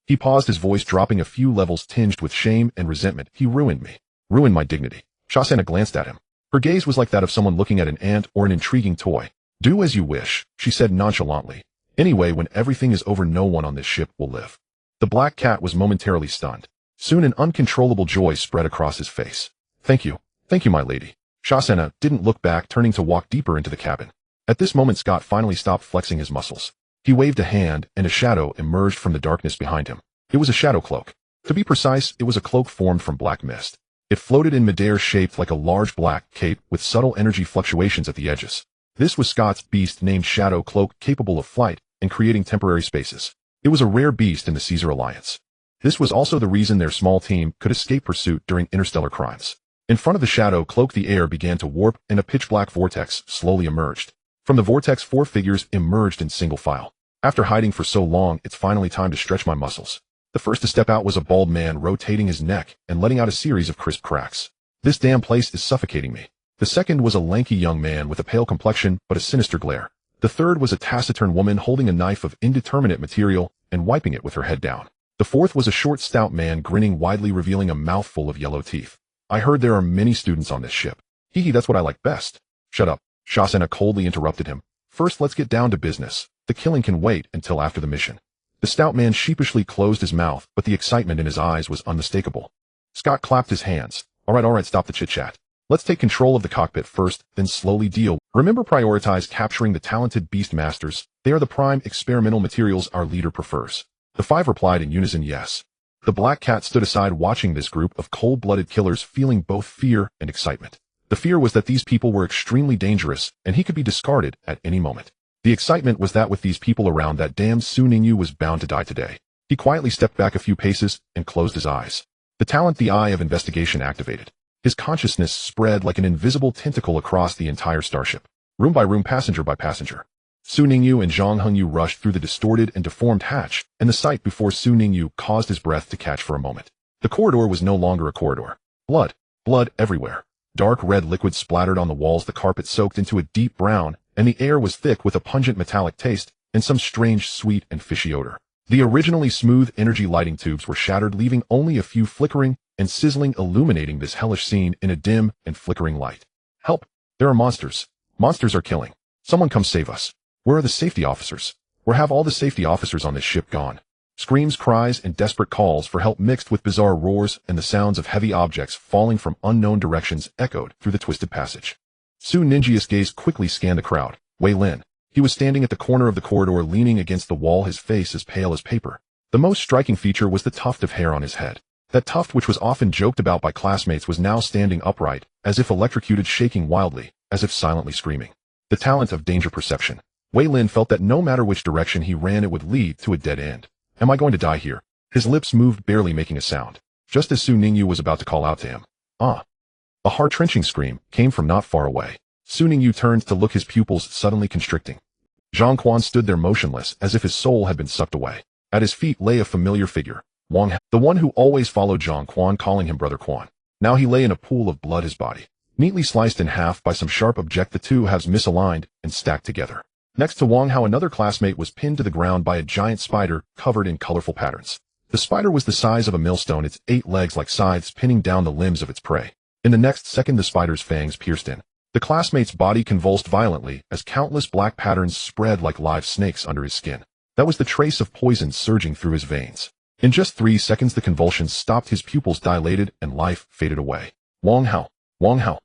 A: He paused, his voice dropping a few levels, tinged with shame and resentment. He ruined me. Ruined my dignity. Shoshana glanced at him. Her gaze was like that of someone looking at an ant or an intriguing toy. Do as you wish, she said nonchalantly. Anyway, when everything is over, no one on this ship will live. The black cat was momentarily stunned. Soon an uncontrollable joy spread across his face. Thank you, my lady. Shoshana didn't look back, turning to walk deeper into the cabin. At this moment, Scott finally stopped flexing his muscles. He waved a hand, and a shadow emerged from the darkness behind him. It was a shadow cloak. To be precise, it was a cloak formed from black mist. It floated in midair, shaped like a large black cape with subtle energy fluctuations at the edges. This was Scott's beast, named Shadow Cloak, capable of flight and creating temporary spaces. It was a rare beast in the Caesar Alliance. This was also the reason their small team could escape pursuit during interstellar crimes. In front of the Shadow Cloak, the air began to warp, and a pitch-black vortex slowly emerged. From the vortex, 4 figures emerged in single file. After hiding for so long, it's finally time to stretch my muscles. The first to step out was a bald man, rotating his neck and letting out a series of crisp cracks. This damn place is suffocating me. The second was a lanky young man with a pale complexion but a sinister glare. The third was a taciturn woman holding a knife of indeterminate material and wiping it with her head down. The fourth was a short, stout man grinning widely, revealing a mouthful of yellow teeth. I heard there are many students on this ship. Hee hee, that's what I like best. Shut up. Shasena coldly interrupted him. First, let's get down to business. The killing can wait until after the mission. The stout man sheepishly closed his mouth, but the excitement in his eyes was unmistakable. Scott clapped his hands. All right, stop the chit-chat. Let's take control of the cockpit first, then slowly deal. Remember, prioritize capturing the talented beast masters. They are the prime experimental materials our leader prefers. The five replied in unison yes. The black cat stood aside watching this group of cold-blooded killers, feeling both fear and excitement. The fear was that these people were extremely dangerous, and he could be discarded at any moment. The excitement was that with these people around, that damn Su Ningyu was bound to die today. He quietly stepped back a few paces and closed his eyes. The talent, the eye of investigation, activated. His consciousness spread like an invisible tentacle across the entire starship. Room by room, passenger by passenger. Su Ningyu and Zhang Hengyu rushed through the distorted and deformed hatch, and the sight before Su Ningyu caused his breath to catch for a moment. The corridor was no longer a corridor. Blood everywhere. Dark red liquid splattered on the walls, the carpet soaked into a deep brown, and the air was thick with a pungent metallic taste and some strange sweet and fishy odor. The originally smooth energy lighting tubes were shattered, leaving only a few flickering and sizzling, illuminating this hellish scene in a dim and flickering light. Help! There are monsters. Monsters are killing. Someone come save us. Where are the safety officers? Where have all the safety officers on this ship gone? Screams, cries, and desperate calls for help mixed with bizarre roars and the sounds of heavy objects falling from unknown directions echoed through the twisted passage. Su Ninjia's gaze quickly scanned the crowd. Wei Lin. He was standing at the corner of the corridor, leaning against the wall, his face as pale as paper. The most striking feature was the tuft of hair on his head. That tuft, which was often joked about by classmates, was now standing upright, as if electrocuted, shaking wildly, as if silently screaming. The talent of danger perception. Wei Lin felt that no matter which direction he ran, it would lead to a dead end. Am I going to die here? His lips moved, barely making a sound. Just as Su Ningyu was about to call out to him. Ah! A heart-wrenching scream came from not far away. Su Ningyu turned to look, his pupils suddenly constricting. Zhang Quan stood there motionless, as if his soul had been sucked away. At his feet lay a familiar figure, Wang Hao, the one who always followed Zhang Quan, calling him Brother Quan. Now he lay in a pool of blood, his body neatly sliced in half by some sharp object, the two halves misaligned and stacked together. Next to Wang Hao, another classmate was pinned to the ground by a giant spider covered in colorful patterns. The spider was the size of a millstone, its 8 legs like scythes pinning down the limbs of its prey. In the next second, the spider's fangs pierced in. The classmate's body convulsed violently as countless black patterns spread like live snakes under his skin. That was the trace of poison surging through his veins. In just 3 seconds, the convulsions stopped, his pupils dilated, and life faded away. Wang Hao. Wang Hao.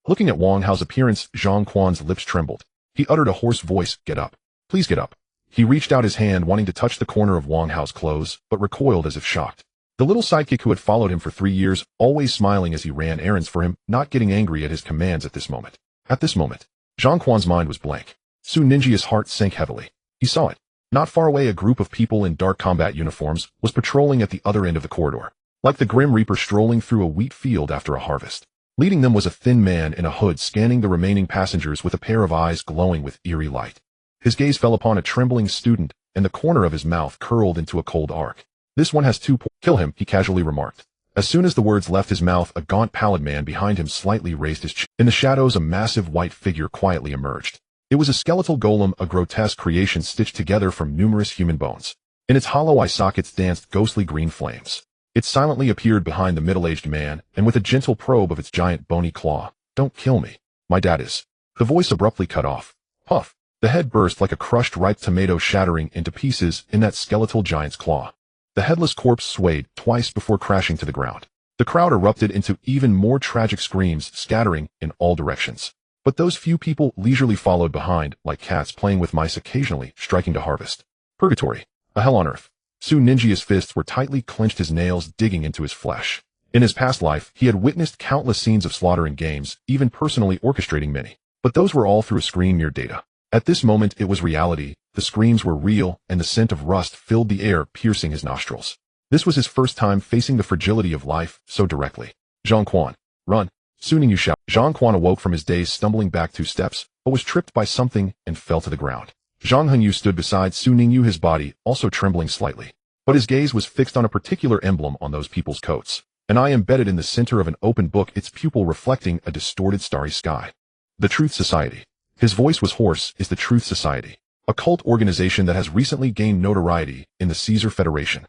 A: Looking at Wang Hao's appearance, Zhang Quan's lips trembled. He uttered a hoarse voice, "Get up. Please get up." He reached out his hand, wanting to touch the corner of Wang Hao's clothes, but recoiled as if shocked. The little sidekick who had followed him for 3 years, always smiling as he ran errands for him, not getting angry at his commands at this moment. At this moment, Zhang Quan's mind was blank. Su Ninjia's heart sank heavily. He saw it. Not far away, a group of people in dark combat uniforms was patrolling at the other end of the corridor, like the Grim Reaper strolling through a wheat field after a harvest. Leading them was a thin man in a hood, scanning the remaining passengers with a pair of eyes glowing with eerie light. His gaze fell upon a trembling student, and the corner of his mouth curled into a cold arc. "This one has 2 points. Kill him," he casually remarked. As soon as the words left his mouth, a gaunt, pallid man behind him slightly raised his chin. In the shadows, a massive white figure quietly emerged. It was a skeletal golem, a grotesque creation stitched together from numerous human bones. In its hollow eye sockets danced ghostly green flames. It silently appeared behind the middle-aged man, and with a gentle probe of its giant bony claw, "Don't kill me. My dad is." The voice abruptly cut off. Puff! The head burst like a crushed ripe tomato, shattering into pieces in that skeletal giant's claw. The headless corpse swayed twice before crashing to the ground. The crowd erupted into even more tragic screams, scattering in all directions. But those few people leisurely followed behind, like cats playing with mice, occasionally striking to harvest. Purgatory. A hell on earth. Su Ninjia's fists were tightly clenched, his nails digging into his flesh. In his past life, he had witnessed countless scenes of slaughter in games, even personally orchestrating many. But those were all through a screen, mere data. At this moment, it was reality. The screams were real, and the scent of rust filled the air, piercing his nostrils. This was his first time facing the fragility of life so directly. "Zhang Quan, run!" Su Ningyu shouted. Zhang Quan awoke from his daze, stumbling back 2 steps, but was tripped by something and fell to the ground. Zhang Hengyu stood beside Su Ningyu, his body also trembling slightly. But his gaze was fixed on a particular emblem on those people's coats, an eye embedded in the center of an open book, its pupil reflecting a distorted starry sky. The Truth Society. His voice was hoarse. Is the Truth Society, a cult organization that has recently gained notoriety in the Caesar Federation.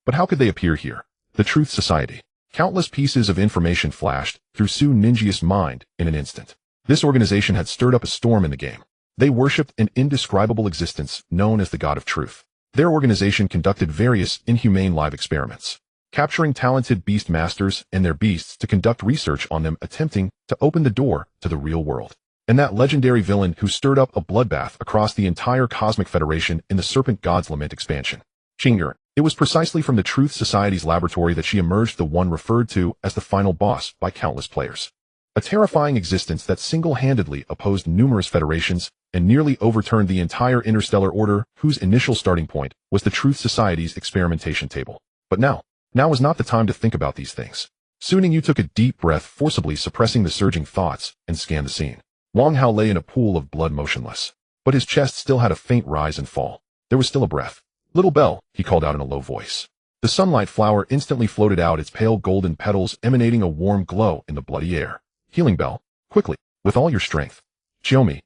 A: But how could they appear here? The Truth Society. Countless pieces of information flashed through Su Ninjia's mind in an instant. This organization had stirred up a storm in the game. They worshipped an indescribable existence known as the God of Truth. Their organization conducted various inhumane live experiments, capturing talented beast masters and their beasts to conduct research on them, attempting to open the door to the real world. And that legendary villain who stirred up a bloodbath across the entire Cosmic Federation in the Serpent God's Lament expansion. Chinger. It was precisely from the Truth Society's laboratory that she emerged, the one referred to as the final boss by countless players. A terrifying existence that single-handedly opposed numerous federations and nearly overturned the entire interstellar order, whose initial starting point was the Truth Society's experimentation table. But now was not the time to think about these things. Su Ningyu took a deep breath, forcibly suppressing the surging thoughts, and scanned the scene. Wang Hao lay in a pool of blood, motionless, but his chest still had a faint rise and fall. There was still a breath. "Little Bell," he called out in a low voice. The sunlight flower instantly floated out, its pale golden petals emanating a warm glow in the bloody air. "Healing Bell, quickly, with all your strength. Xiaomi."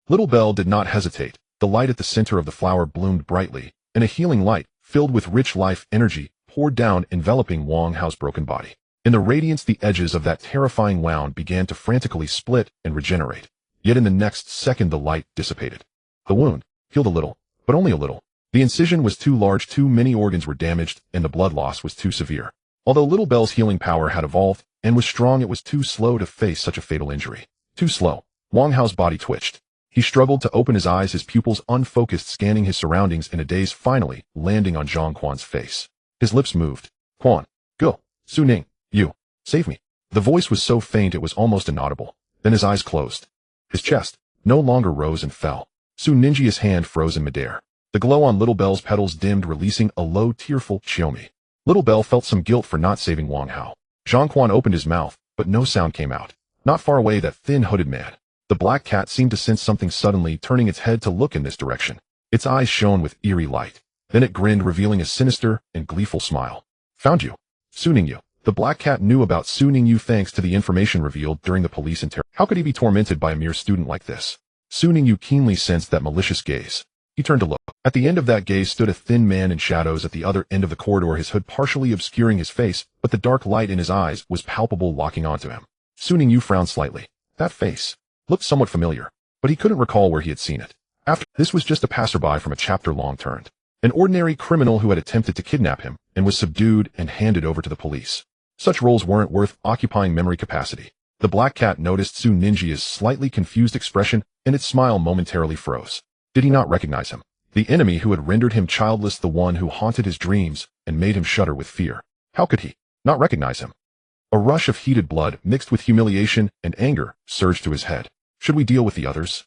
A: Little Bell did not hesitate. The light at the center of the flower bloomed brightly, and a healing light, filled with rich life energy, poured down, enveloping Wang Hao's broken body. In the radiance, the edges of that terrifying wound began to frantically split and regenerate. Yet in the next second the light dissipated. The wound healed a little, but only a little. The incision was too large, too many organs were damaged, and the blood loss was too severe. Although Little Bell's healing power had evolved and was strong, it was too slow to face such a fatal injury. Too slow. Wang Hao's body twitched. He struggled to open his eyes, his pupils unfocused, scanning his surroundings in a daze, finally landing on Zhang Quan's face. His lips moved. "Quan, go. Su Ning, you. Save me." The voice was so faint it was almost inaudible. Then his eyes closed. His chest no longer rose and fell. Su Ninjia's hand froze in midair. The glow on Little Bell's petals dimmed, releasing a low, tearful "Xiaomi." Little Bell felt some guilt for not saving Wang Hao. Zhang Quan opened his mouth, but no sound came out. Not far away, that thin hooded man. The black cat seemed to sense something, suddenly turning its head to look in this direction. Its eyes shone with eerie light. Then it grinned, revealing a sinister and gleeful smile. "Found you. Su Ningyu." The black cat knew about Su Ningyu thanks to the information revealed during the police interrogation. How could he be tormented by a mere student like this? Su Ningyu keenly sensed that malicious gaze. He turned to look. At the end of that gaze stood a thin man in shadows at the other end of the corridor, his hood partially obscuring his face, but the dark light in his eyes was palpable, locking onto him. Su Ningyu frowned slightly. That face looked somewhat familiar, but he couldn't recall where he had seen it. This was just a passerby from a chapter long turned. An ordinary criminal who had attempted to kidnap him and was subdued and handed over to the police. Such roles weren't worth occupying memory capacity. The black cat noticed Su Ninjia's slightly confused expression, and its smile momentarily froze. Did he not recognize him? The enemy who had rendered him childless, the one who haunted his dreams and made him shudder with fear. How could he not recognize him? A rush of heated blood, mixed with humiliation and anger, surged to his head. Should we deal with the others?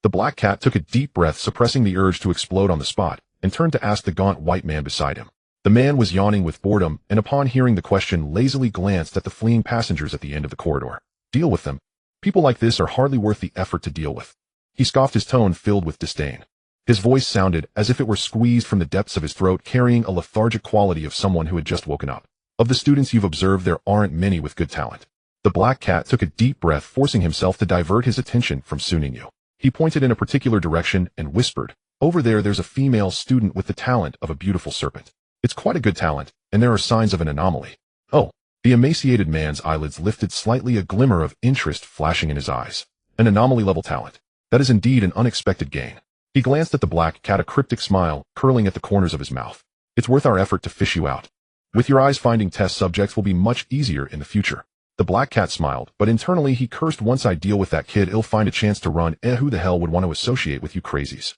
A: The black cat took a deep breath, suppressing the urge to explode on the spot, and turned to ask the gaunt white man beside him. The man was yawning with boredom, and upon hearing the question, lazily glanced at the fleeing passengers at the end of the corridor. Deal with them? People like this are hardly worth the effort to deal with. He scoffed, his tone filled with disdain. His voice sounded as if it were squeezed from the depths of his throat, carrying a lethargic quality of someone who had just woken up. Of the students you've observed, there aren't many with good talent. The black cat took a deep breath, forcing himself to divert his attention from Su Ningyu. He pointed in a particular direction and whispered, "Over there's a female student with the talent of a beautiful serpent. It's quite a good talent, and there are signs of an anomaly." "Oh." The emaciated man's eyelids lifted slightly, a glimmer of interest flashing in his eyes. "An anomaly-level talent. That is indeed an unexpected gain." He glanced at the black cat, a cryptic smile curling at the corners of his mouth. "It's worth our effort to fish you out. With your eyes, finding test subjects will be much easier in the future." The black cat smiled, but internally he cursed, "Once I deal with that kid, he'll find a chance to run. Who the hell would want to associate with you crazies?"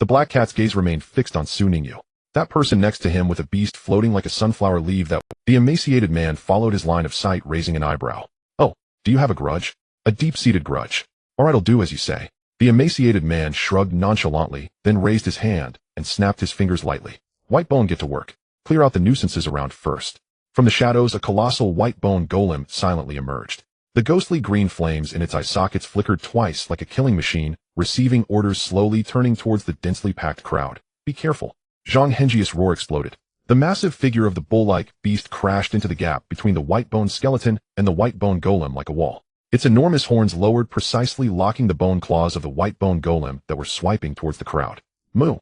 A: The black cat's gaze remained fixed on Su Ningyu. That person next to him with a beast floating like a sunflower leaf. The emaciated man followed his line of sight, raising an eyebrow. "Oh, do you have a grudge? A deep-seated grudge? All right, I'll do as you say." The emaciated man shrugged nonchalantly, then raised his hand and snapped his fingers lightly. "White Bone, get to work. Clear out the nuisances around first." From the shadows, a colossal white bone golem silently emerged. The ghostly green flames in its eye sockets flickered twice like a killing machine, receiving orders, slowly turning towards the densely packed crowd. "Be careful." Zhang Henji's roar exploded. The massive figure of the bull-like beast crashed into the gap between the white bone skeleton and the white bone golem like a wall. Its enormous horns lowered, precisely locking the bone claws of the white bone golem that were swiping towards the crowd. "Moo!"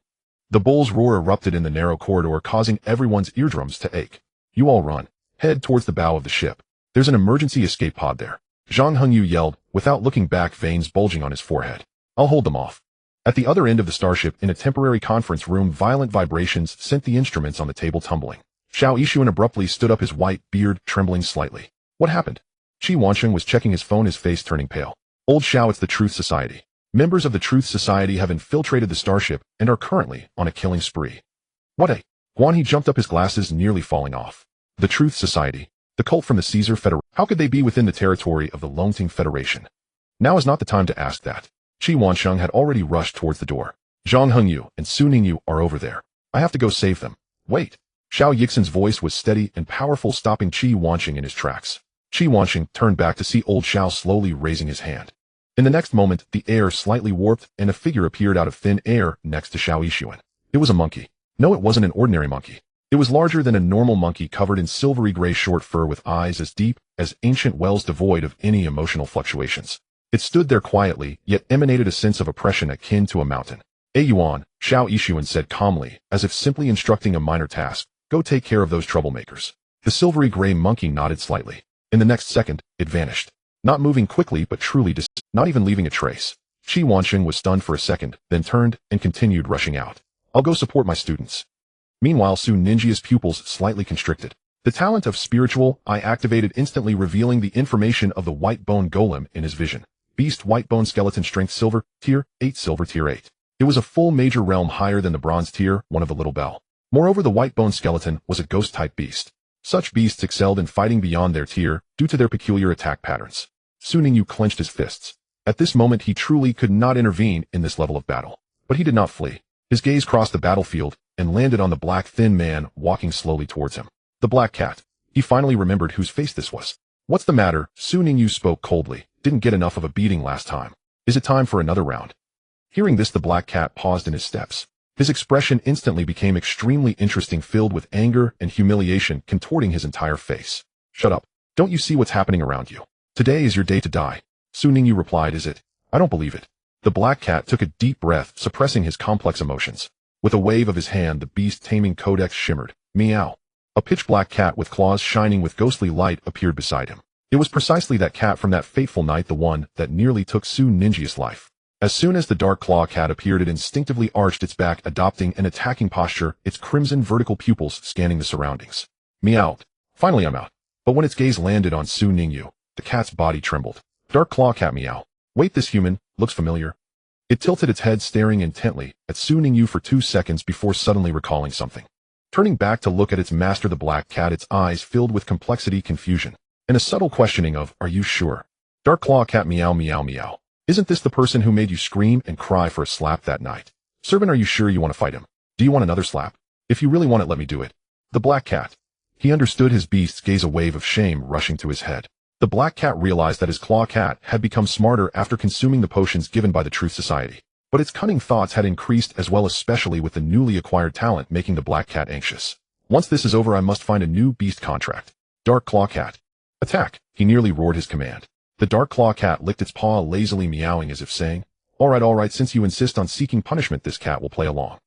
A: The bull's roar erupted in the narrow corridor, causing everyone's eardrums to ache. You all run. Head towards the bow of the ship. There's an emergency escape pod there. Zhang Hengyu yelled, without looking back, veins bulging on his forehead. I'll hold them off. At the other end of the starship, in a temporary conference room, violent vibrations sent the instruments on the table tumbling. Xiao Yixuan abruptly stood up, his white beard trembling slightly. What happened? Qi Wansheng was checking his phone, his face turning pale. Old Xiao, it's the Truth Society. Members of the Truth Society have infiltrated the starship and are currently on a killing spree. What a... Guan He jumped up, his glasses nearly falling off. The Truth Society. The cult from the Caesar Federation. How could they be within the territory of the Longting Federation? Now is not the time to ask that. Qi Wansheng had already rushed towards the door. Zhang Hengyu and Su Ningyu are over there. I have to go save them. Wait. Xiao Yixin's voice was steady and powerful, stopping Qi Wansheng in his tracks. Qi Wansheng turned back to see old Xiao slowly raising his hand. In the next moment, the air slightly warped and a figure appeared out of thin air next to Xiao Yixuan. It was a monkey. No, it wasn't an ordinary monkey. It was larger than a normal monkey, covered in silvery gray short fur with eyes as deep as ancient wells, devoid of any emotional fluctuations. It stood there quietly, yet emanated a sense of oppression akin to a mountain. Yuan, Xiao Yixuan said calmly, as if simply instructing a minor task. Go take care of those troublemakers. The silvery gray monkey nodded slightly. In the next second, it vanished. Not moving quickly, but truly not even leaving a trace. Qi Wansheng was stunned for a second, then turned and continued rushing out. I'll go support my students. Meanwhile, Su Ninjia's pupils slightly constricted. The talent of spiritual eye activated instantly, revealing the information of the white bone golem in his vision. Beast white bone skeleton, strength silver, tier 8, silver tier 8. It was a full major realm higher than the bronze tier 1 of the little bell. Moreover, the white bone skeleton was a ghost-type beast. Such beasts excelled in fighting beyond their tier due to their peculiar attack patterns. Su Ningyu clenched his fists. At this moment, he truly could not intervene in this level of battle. But he did not flee. His gaze crossed the battlefield and landed on the black thin man walking slowly towards him. The black cat. He finally remembered whose face this was. What's the matter? Su Ningyu spoke coldly. Didn't get enough of a beating last time. Is it time for another round? Hearing this, the black cat paused in his steps. His expression instantly became extremely interesting, filled with anger and humiliation, contorting his entire face. Shut up. Don't you see what's happening around you? Today is your day to die. Su Ningyu replied, is it? I don't believe it. The black cat took a deep breath, suppressing his complex emotions. With a wave of his hand, the Beast Tamer Codex shimmered. Meow. A pitch-black cat with claws shining with ghostly light appeared beside him. It was precisely that cat from that fateful night, the one that nearly took Su Ninjia's life. As soon as the dark claw cat appeared, it instinctively arched its back, adopting an attacking posture, its crimson vertical pupils scanning the surroundings. Meowed. Finally, I'm out. But when its gaze landed on Su Ningyu, the cat's body trembled. Dark claw cat, meow. Wait, this human looks familiar. It tilted its head, staring intently at Su Ningyu for 2 seconds before suddenly recalling something. Turning back to look at its master, the black cat, its eyes filled with complexity, confusion, and a subtle questioning of, are you sure? Dark claw cat, meow meow meow. Isn't this the person who made you scream and cry for a slap that night? Servant, are you sure you want to fight him? Do you want another slap? If you really want it, let me do it. The black cat. He understood his beast's gaze, a wave of shame rushing to his head. The black cat realized that his claw cat had become smarter after consuming the potions given by the Truth Society. But its cunning thoughts had increased as well, especially with the newly acquired talent, making the black cat anxious. Once this is over, I must find a new beast contract. Dark claw cat. Attack! He nearly roared his command. The dark claw cat licked its paw, lazily meowing as if saying, all right, since you insist on seeking punishment, this cat will play along.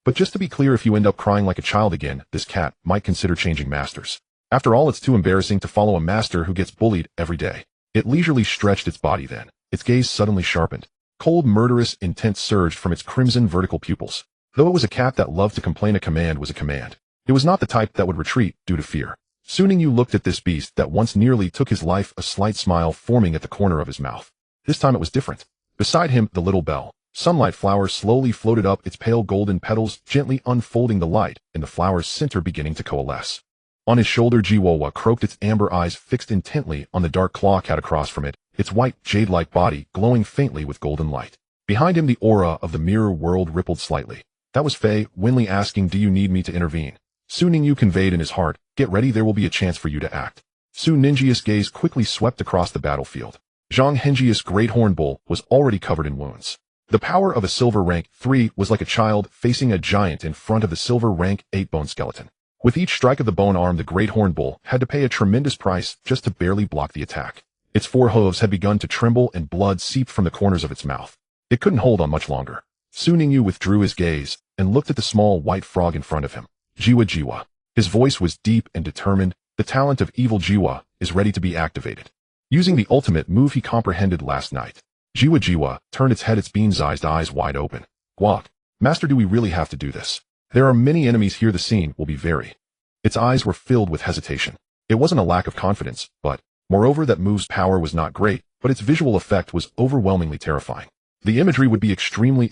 A: But just to be clear, if you end up crying like a child again, this cat might consider changing masters. After all, it's too embarrassing to follow a master who gets bullied every day. It leisurely stretched its body then. Its gaze suddenly sharpened. Cold, murderous intent surged from its crimson vertical pupils. Though it was a cat that loved to complain, a command was a command. It was not the type that would retreat due to fear. Su Ningyu looked at this beast that once nearly took his life, a slight smile forming at the corner of his mouth. This time it was different. Beside him, the little bell. Sunlight flower slowly floated up, its pale golden petals gently unfolding, the light in the flower's center beginning to coalesce. On his shoulder, Jiwawa croaked, its amber eyes fixed intently on the dark claw cat across from it, its white jade-like body glowing faintly with golden light. Behind him, the aura of the mirror world rippled slightly. That was Fei, Winley asking, do you need me to intervene? Su Ningyu conveyed in his heart, get ready, there will be a chance for you to act. Su Ninjia's gaze quickly swept across the battlefield. Zhang Henjia's great horn bull was already covered in wounds. The power of a silver rank 3 was like a child facing a giant in front of the silver rank 8 bone skeleton. With each strike of the bone arm, the great horn bull had to pay a tremendous price just to barely block the attack. Its 4 hooves had begun to tremble and blood seeped from the corners of its mouth. It couldn't hold on much longer. Su Ningyu withdrew his gaze, and looked at the small white frog in front of him. Jiwa Jiwa. His voice was deep and determined. The talent of evil Jiwa is ready to be activated. Using the ultimate move he comprehended last night. Jiwa Jiwa turned its head, its bean-sized eyes wide open. Guak. Master, do we really have to do this? There are many enemies here, the scene will be very. Its eyes were filled with hesitation. It wasn't a lack of confidence, but, moreover, that move's power was not great, but its visual effect was overwhelmingly terrifying. The imagery would be extremely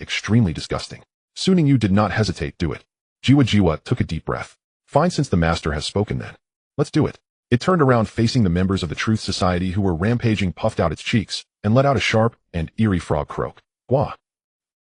A: disgusting. Su Ningyu did not hesitate, do it. Jiwa Jiwa took a deep breath. Fine, since the master has spoken then. Let's do it. It turned around facing the members of the Truth Society who were rampaging, puffed out its cheeks, and let out a sharp and eerie frog croak. Gwa.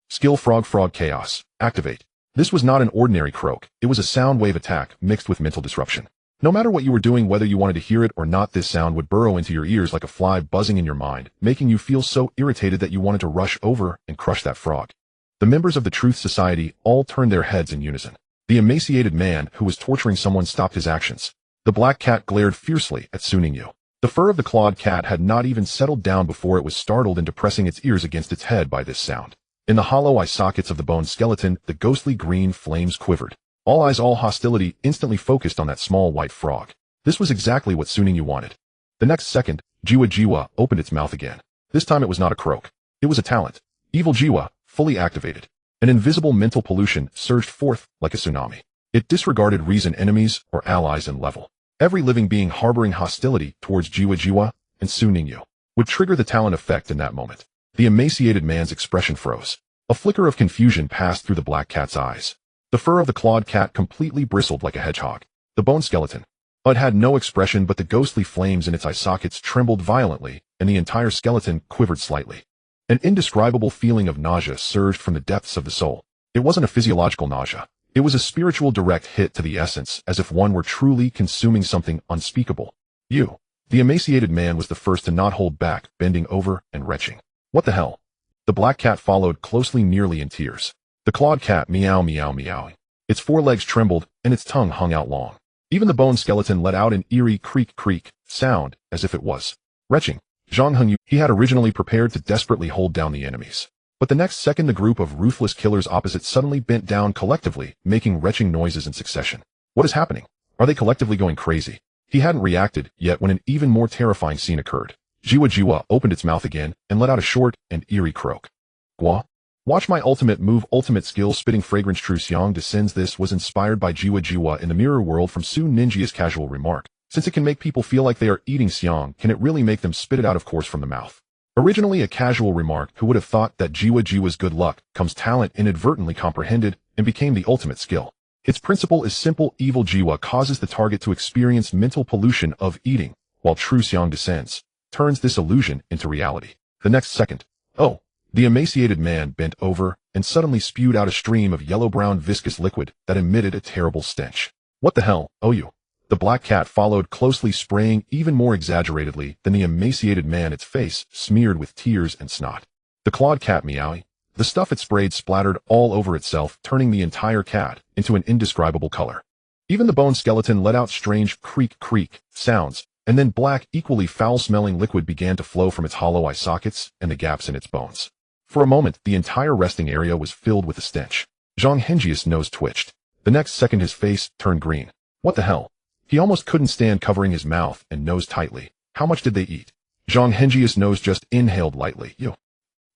A: Skill frog chaos. Activate. This was not an ordinary croak. It was a sound wave attack mixed with mental disruption. No matter what you were doing, whether you wanted to hear it or not, this sound would burrow into your ears like a fly buzzing in your mind, making you feel so irritated that you wanted to rush over and crush that frog. The members of the Truth Society all turned their heads in unison. The emaciated man who was torturing someone stopped his actions. The black cat glared fiercely at Su Ningyu. The fur of the clawed cat had not even settled down before it was startled into pressing its ears against its head by this sound. In the hollow eye sockets of the bone skeleton, the ghostly green flames quivered. All eyes, all hostility instantly focused on that small white frog. This was exactly what Su Ningyu wanted. The next second, Jiwa Jiwa opened its mouth again. This time it was not a croak. It was a talent. Evil Jiwa, fully activated. An invisible mental pollution surged forth like a tsunami. It disregarded reason, enemies, or allies and level. Every living being harboring hostility towards Jiwa Jiwa and Su Ningyu would trigger the talent effect in that moment. The emaciated man's expression froze. A flicker of confusion passed through the black cat's eyes. The fur of the clawed cat completely bristled like a hedgehog. The bone skeleton. It had no expression, but the ghostly flames in its eye sockets trembled violently, and the entire skeleton quivered slightly. An indescribable feeling of nausea surged from the depths of the soul. It wasn't a physiological nausea. It was a spiritual direct hit to the essence, as if one were truly consuming something unspeakable. You. The emaciated man was the first to not hold back, bending over and retching. What the hell? The black cat followed closely, nearly in tears. The clawed cat meow meow meowing. Its forelegs trembled, and its tongue hung out long. Even the bone skeleton let out an eerie creak sound, as if it was retching. Zhang Hengyu, he had originally prepared to desperately hold down the enemies. But the next second the group of ruthless killers opposite suddenly bent down collectively, making retching noises in succession. What is happening? Are they collectively going crazy? He hadn't reacted yet when an even more terrifying scene occurred. Jiwa Jiwa opened its mouth again and let out a short and eerie croak. Gua? Watch my ultimate move, ultimate skill, spitting fragrance. True Xiang descends. This was inspired by Jiwa Jiwa in the mirror world from Su Ninjia's casual remark. Since it can make people feel like they are eating Xiang, can it really make them spit it out, of course, from the mouth? Originally a casual remark, who would have thought that Jiwa Jiwa's good luck comes talent inadvertently comprehended and became the ultimate skill. Its principle is simple. Evil Jiwa causes the target to experience mental pollution of eating, while True Xiang descends, turns this illusion into reality. The next second, oh, the emaciated man bent over and suddenly spewed out a stream of yellow-brown viscous liquid that emitted a terrible stench. What the hell, oh you? The black cat followed closely, spraying even more exaggeratedly than the emaciated man, its face smeared with tears and snot. The clawed cat meowing. The stuff it sprayed splattered all over itself, turning the entire cat into an indescribable color. Even the bone skeleton let out strange creak sounds, and then black, equally foul-smelling liquid began to flow from its hollow eye sockets and the gaps in its bones. For a moment, the entire resting area was filled with a stench. Zhang Henji's nose twitched. The next second his face turned green. What the hell? He almost couldn't stand covering his mouth and nose tightly. How much did they eat? Zhang Henji's nose just inhaled lightly. You.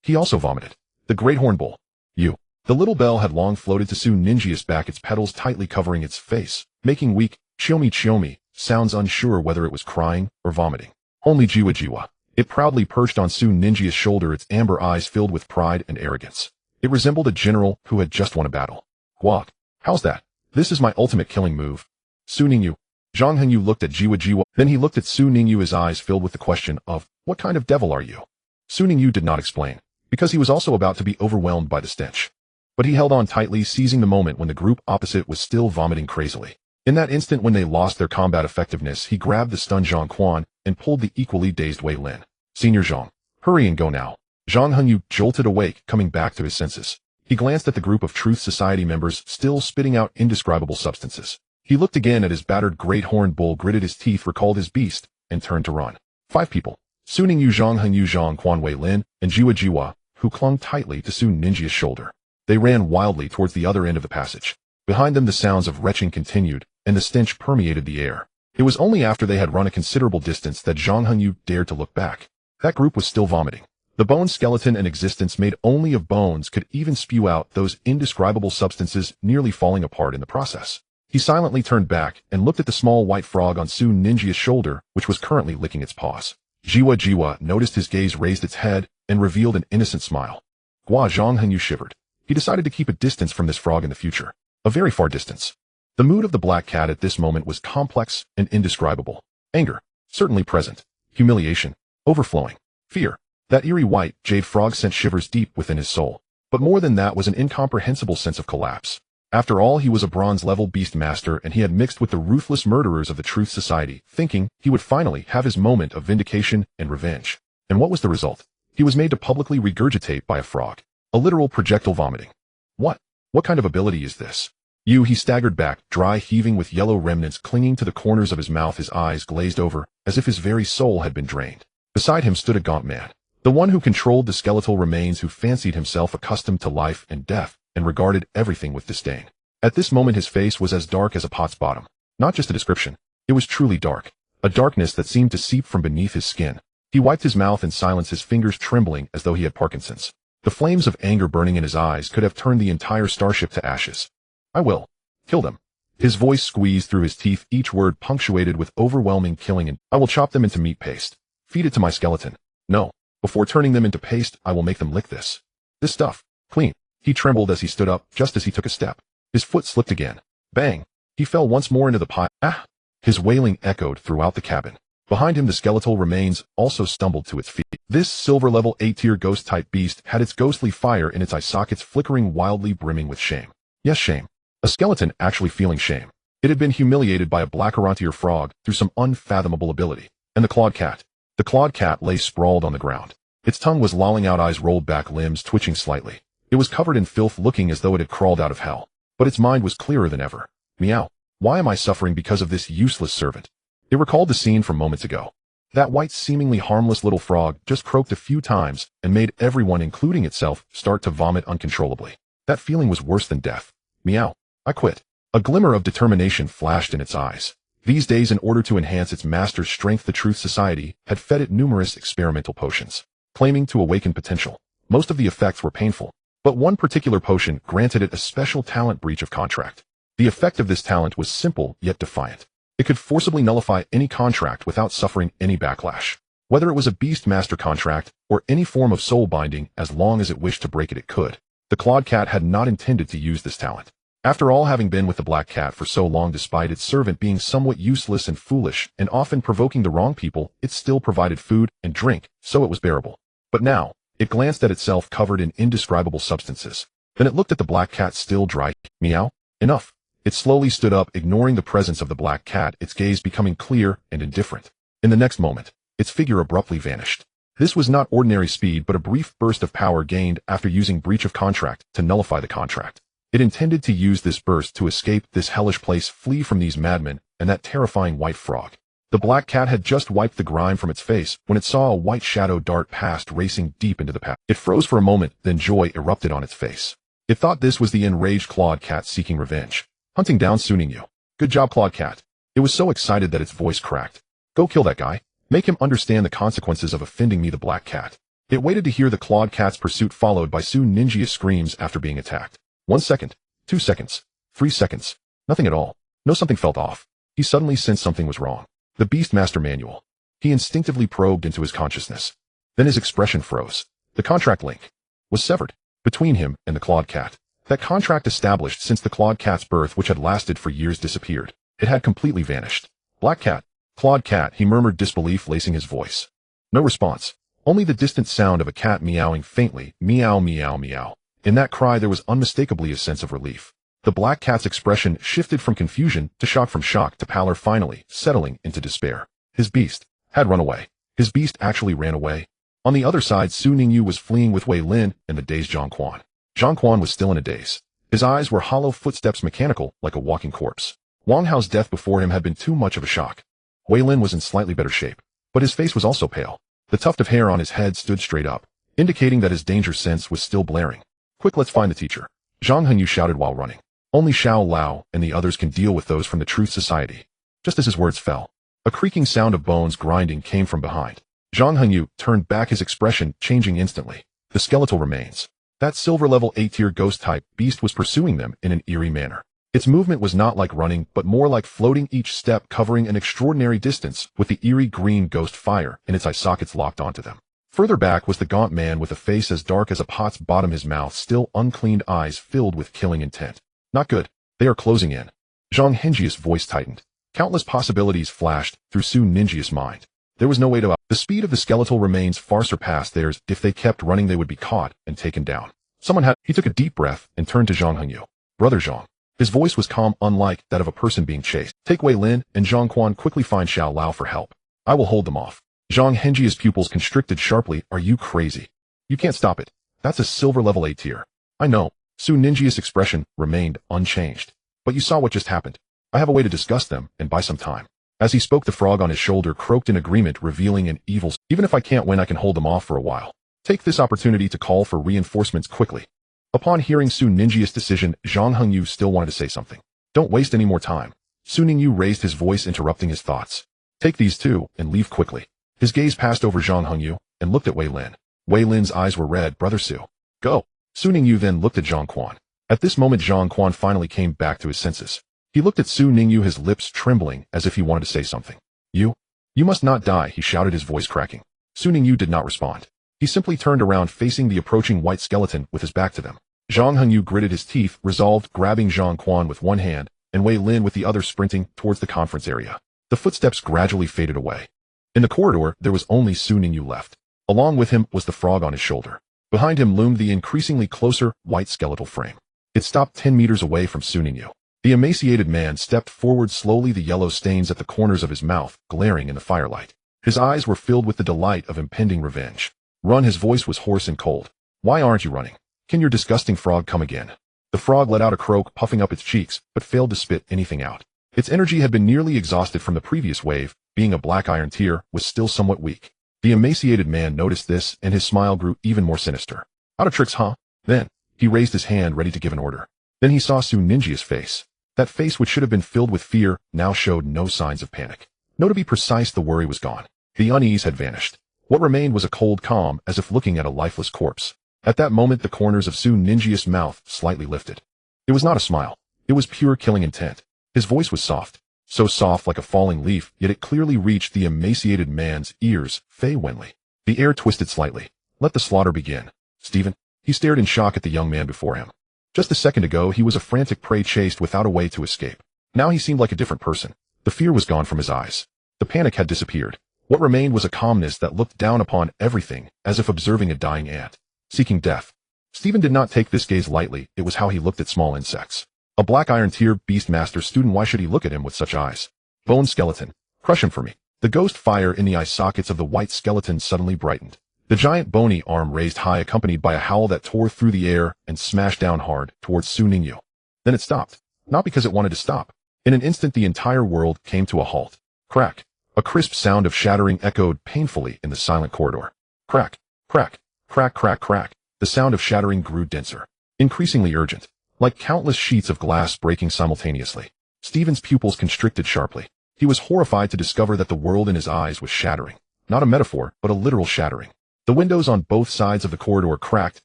A: He also vomited. The great horn bull. You. The little bell had long floated to Su Ninjia's back, its petals tightly covering its face, making weak, chiomi sounds, unsure whether it was crying or vomiting. Only Jiwa Jiwa. It proudly perched on Su Ninjia's shoulder, its amber eyes filled with pride and arrogance. It resembled a general who had just won a battle. Guak. How's that? This is my ultimate killing move. Su Ningyu. Zhang Hengyu looked at Jiwa Jiwa, then he looked at Su Ningyu, his eyes filled with the question of, what kind of devil are you? Su Ningyu did not explain, because he was also about to be overwhelmed by the stench. But he held on tightly, seizing the moment when the group opposite was still vomiting crazily. In that instant when they lost their combat effectiveness, he grabbed the stunned Zhang Quan and pulled the equally dazed Wei Lin. Senior Zhang, hurry and go now. Zhang Hengyu jolted awake, coming back to his senses. He glanced at the group of Truth Society members still spitting out indescribable substances. He looked again at his battered great horned bull, gritted his teeth, recalled his beast, and turned to run. 5 people. Su Ningyu, Zhang Hengyu, Zhang Quan, Wei Lin, and Jiwa Jiwa, who clung tightly to Su Ninjia's shoulder. They ran wildly towards the other end of the passage. Behind them the sounds of retching continued, and the stench permeated the air. It was only after they had run a considerable distance that Zhang Hengyu dared to look back. That group was still vomiting. The bone skeleton and existence made only of bones could even spew out those indescribable substances, nearly falling apart in the process. He silently turned back and looked at the small white frog on Su Ninja's shoulder, which was currently licking its paws. Jiwa noticed his gaze raised its head and revealed an innocent smile. Zhang Hengyu shivered. He decided to keep a distance from this frog in the future. A very far distance. The mood of the black cat at this moment was complex and indescribable. Anger, certainly present. Humiliation, overflowing. Fear. That eerie white jade frog sent shivers deep within his soul. But more than that was an incomprehensible sense of collapse. After all, he was a bronze-level beast master, and he had mixed with the ruthless murderers of the Truth Society, thinking he would finally have his moment of vindication and revenge. And what was the result? He was made to publicly regurgitate by a frog. A literal projectile vomiting. What? What kind of ability is this? He staggered back, dry heaving with yellow remnants clinging to the corners of his mouth, his eyes glazed over, as if his very soul had been drained. Beside him stood a gaunt man. The one who controlled the skeletal remains, who fancied himself accustomed to life and death, and regarded everything with disdain. At this moment his face was as dark as a pot's bottom. Not just a description. It was truly dark. A darkness that seemed to seep from beneath his skin. He wiped his mouth in silence, his fingers trembling as though he had Parkinson's. The flames of anger burning in his eyes could have turned the entire starship to ashes. I will. Kill them. His voice squeezed through his teeth, each word punctuated with overwhelming killing, and I will chop them into meat paste. Feed it to my skeleton. No. Before turning them into paste, I will make them lick this. This stuff. Clean. He trembled as he stood up, just as he took a step. His foot slipped again. Bang. He fell once more into the pile. Ah! His wailing echoed throughout the cabin. Behind him the skeletal remains also stumbled to its feet. This silver-level 8-tier ghost-type beast had its ghostly fire in its eye sockets flickering wildly, brimming with shame. Yes, shame. A skeleton actually feeling shame. It had been humiliated by a blackarontier frog through some unfathomable ability. And the clawed cat. The clawed cat lay sprawled on the ground. Its tongue was lolling out, eyes rolled back, limbs twitching slightly. It was covered in filth, looking as though it had crawled out of hell. But its mind was clearer than ever. Meow. Why am I suffering because of this useless servant? It recalled the scene from moments ago. That white, seemingly harmless little frog just croaked a few times and made everyone, including itself, start to vomit uncontrollably. That feeling was worse than death. Meow. I quit. A glimmer of determination flashed in its eyes. These days, in order to enhance its master's strength, the Truth Society had fed it numerous experimental potions, claiming to awaken potential. Most of the effects were painful, but one particular potion granted it a special talent, breach of contract. The effect of this talent was simple yet defiant. It could forcibly nullify any contract without suffering any backlash. Whether it was a beast master contract or any form of soul binding, as long as it wished to break it could. The clawed cat had not intended to use this talent. After all, having been with the black cat for so long, despite its servant being somewhat useless and foolish and often provoking the wrong people, it still provided food and drink, so it was bearable. But now, it glanced at itself covered in indescribable substances. Then it looked at the black cat, still dry. Meow. Enough. It slowly stood up, ignoring the presence of the black cat, its gaze becoming clear and indifferent. In the next moment, its figure abruptly vanished. This was not ordinary speed, but a brief burst of power gained after using breach of contract to nullify the contract. It intended to use this burst to escape this hellish place, flee from these madmen and that terrifying white frog. The black cat had just wiped the grime from its face when it saw a white shadow dart past, racing deep into the path. It froze for a moment, then joy erupted on its face. It thought this was the enraged clawed cat seeking revenge, hunting down Su Ningyu. Good job, clawed cat. It was so excited that its voice cracked. Go kill that guy. Make him understand the consequences of offending me, the black cat. It waited to hear the clawed cat's pursuit, followed by Su Ninja's screams after being attacked. 1 second, 2 seconds, 3 seconds, nothing at all. No, something felt off. He suddenly sensed something was wrong. The Beastmaster manual. He instinctively probed into his consciousness. Then his expression froze. The contract link was severed between him and the clawed cat. That contract established since the clawed cat's birth, which had lasted for years, disappeared. It had completely vanished. Black cat, clawed cat, he murmured, disbelief lacing his voice. No response. Only the distant sound of a cat meowing faintly. Meow, meow, meow. In that cry there was unmistakably a sense of relief. The black cat's expression shifted from confusion to shock, from shock to pallor, finally settling into despair. His beast had run away. His beast actually ran away. On the other side, Su Ningyu was fleeing with Wei Lin and the dazed Zhang Quan. Zhang Quan was still in a daze. His eyes were hollow, footsteps mechanical, like a walking corpse. Wang Hao's death before him had been too much of a shock. Wei Lin was in slightly better shape, but his face was also pale. The tuft of hair on his head stood straight up, indicating that his danger sense was still blaring. Quick, let's find the teacher. Zhang Hengyu shouted while running. Only Xiao Lao and the others can deal with those from the Truth Society. Just as his words fell, a creaking sound of bones grinding came from behind. Zhang Hengyu turned back, his expression changing instantly. The skeletal remains. That silver-level A-tier ghost-type beast was pursuing them in an eerie manner. Its movement was not like running, but more like floating, each step covering an extraordinary distance, with the eerie green ghost fire in its eye sockets locked onto them. Further back was the gaunt man with a face as dark as a pot's bottom, his mouth still uncleaned, eyes filled with killing intent. Not good. They are closing in. Zhang Hengyi's voice tightened. Countless possibilities flashed through Su Ningyi's mind. There was no way to. The speed of the skeletal remains far surpassed theirs. If they kept running, they would be caught and taken down. Someone had. He took a deep breath and turned to Zhang Hengyu. Brother Zhang. His voice was calm, unlike that of a person being chased. Take Wei Lin and Zhang Quan, quickly find Xiao Lao for help. I will hold them off. Zhang Hengyi's pupils constricted sharply. Are you crazy? You can't stop it. That's a silver-level A tier. I know. Su Ningyi's expression remained unchanged. But you saw what just happened. I have a way to discuss them and buy some time. As he spoke, the frog on his shoulder croaked in agreement, revealing an evil. Even if I can't win, I can hold them off for a while. Take this opportunity to call for reinforcements quickly. Upon hearing Su Ningyi's decision, Zhang Hengyu still wanted to say something. Don't waste any more time. Su Ningyu raised his voice, interrupting his thoughts. Take these two and leave quickly. His gaze passed over Zhang Hengyu and looked at Wei Lin. Wei Lin's eyes were red. Brother Su. Go. Su Ningyu then looked at Zhang Quan. At this moment, Zhang Quan finally came back to his senses. He looked at Su Ningyu, his lips trembling as if he wanted to say something. You must not die, he shouted, his voice cracking. Su Ningyu did not respond. He simply turned around, facing the approaching white skeleton with his back to them. Zhang Hengyu gritted his teeth, resolved, grabbing Zhang Quan with one hand and Wei Lin with the other, sprinting towards the conference area. The footsteps gradually faded away. In the corridor, there was only Su Ningyu left. Along with him was the frog on his shoulder. Behind him loomed the increasingly closer white skeletal frame. It stopped 10 meters away from Su Ningyu. The emaciated man stepped forward slowly, the yellow stains at the corners of his mouth glaring in the firelight. His eyes were filled with the delight of impending revenge. Run, his voice was hoarse and cold. Why aren't you running? Can your disgusting frog come again? The frog let out a croak, puffing up its cheeks, but failed to spit anything out. Its energy had been nearly exhausted from the previous wave. Being a black iron tier, was still somewhat weak. The emaciated man noticed this, and his smile grew even more sinister. Out of tricks, huh? Then, he raised his hand ready to give an order. Then he saw Su Ningyi's face. That face, which should have been filled with fear, now showed no signs of panic. No, to be precise, the worry was gone. The unease had vanished. What remained was a cold calm, as if looking at a lifeless corpse. At that moment, the corners of Su Ningyi's mouth slightly lifted. It was not a smile. It was pure killing intent. His voice was soft. So soft, like a falling leaf, yet it clearly reached the emaciated man's ears. Fei Wenli. The air twisted slightly. Let the slaughter begin. Stephen. He stared in shock at the young man before him. Just a second ago, he was a frantic prey chased without a way to escape. Now he seemed like a different person. The fear was gone from his eyes. The panic had disappeared. What remained was a calmness that looked down upon everything, as if observing a dying ant, seeking death. Stephen did not take this gaze lightly. It was how he looked at small insects. A black iron tier beastmaster student, why should he look at him with such eyes? Bone skeleton. Crush him for me. The ghost fire in the eye sockets of the white skeleton suddenly brightened. The giant bony arm raised high, accompanied by a howl that tore through the air and smashed down hard towards Su Ningyu. Then it stopped. Not because it wanted to stop. In an instant, the entire world came to a halt. Crack. A crisp sound of shattering echoed painfully in the silent corridor. Crack. Crack. Crack, crack, crack. The sound of shattering grew denser, increasingly urgent. Like countless sheets of glass breaking simultaneously. Stephen's pupils constricted sharply. He was horrified to discover that the world in his eyes was shattering. Not a metaphor, but a literal shattering. The windows on both sides of the corridor cracked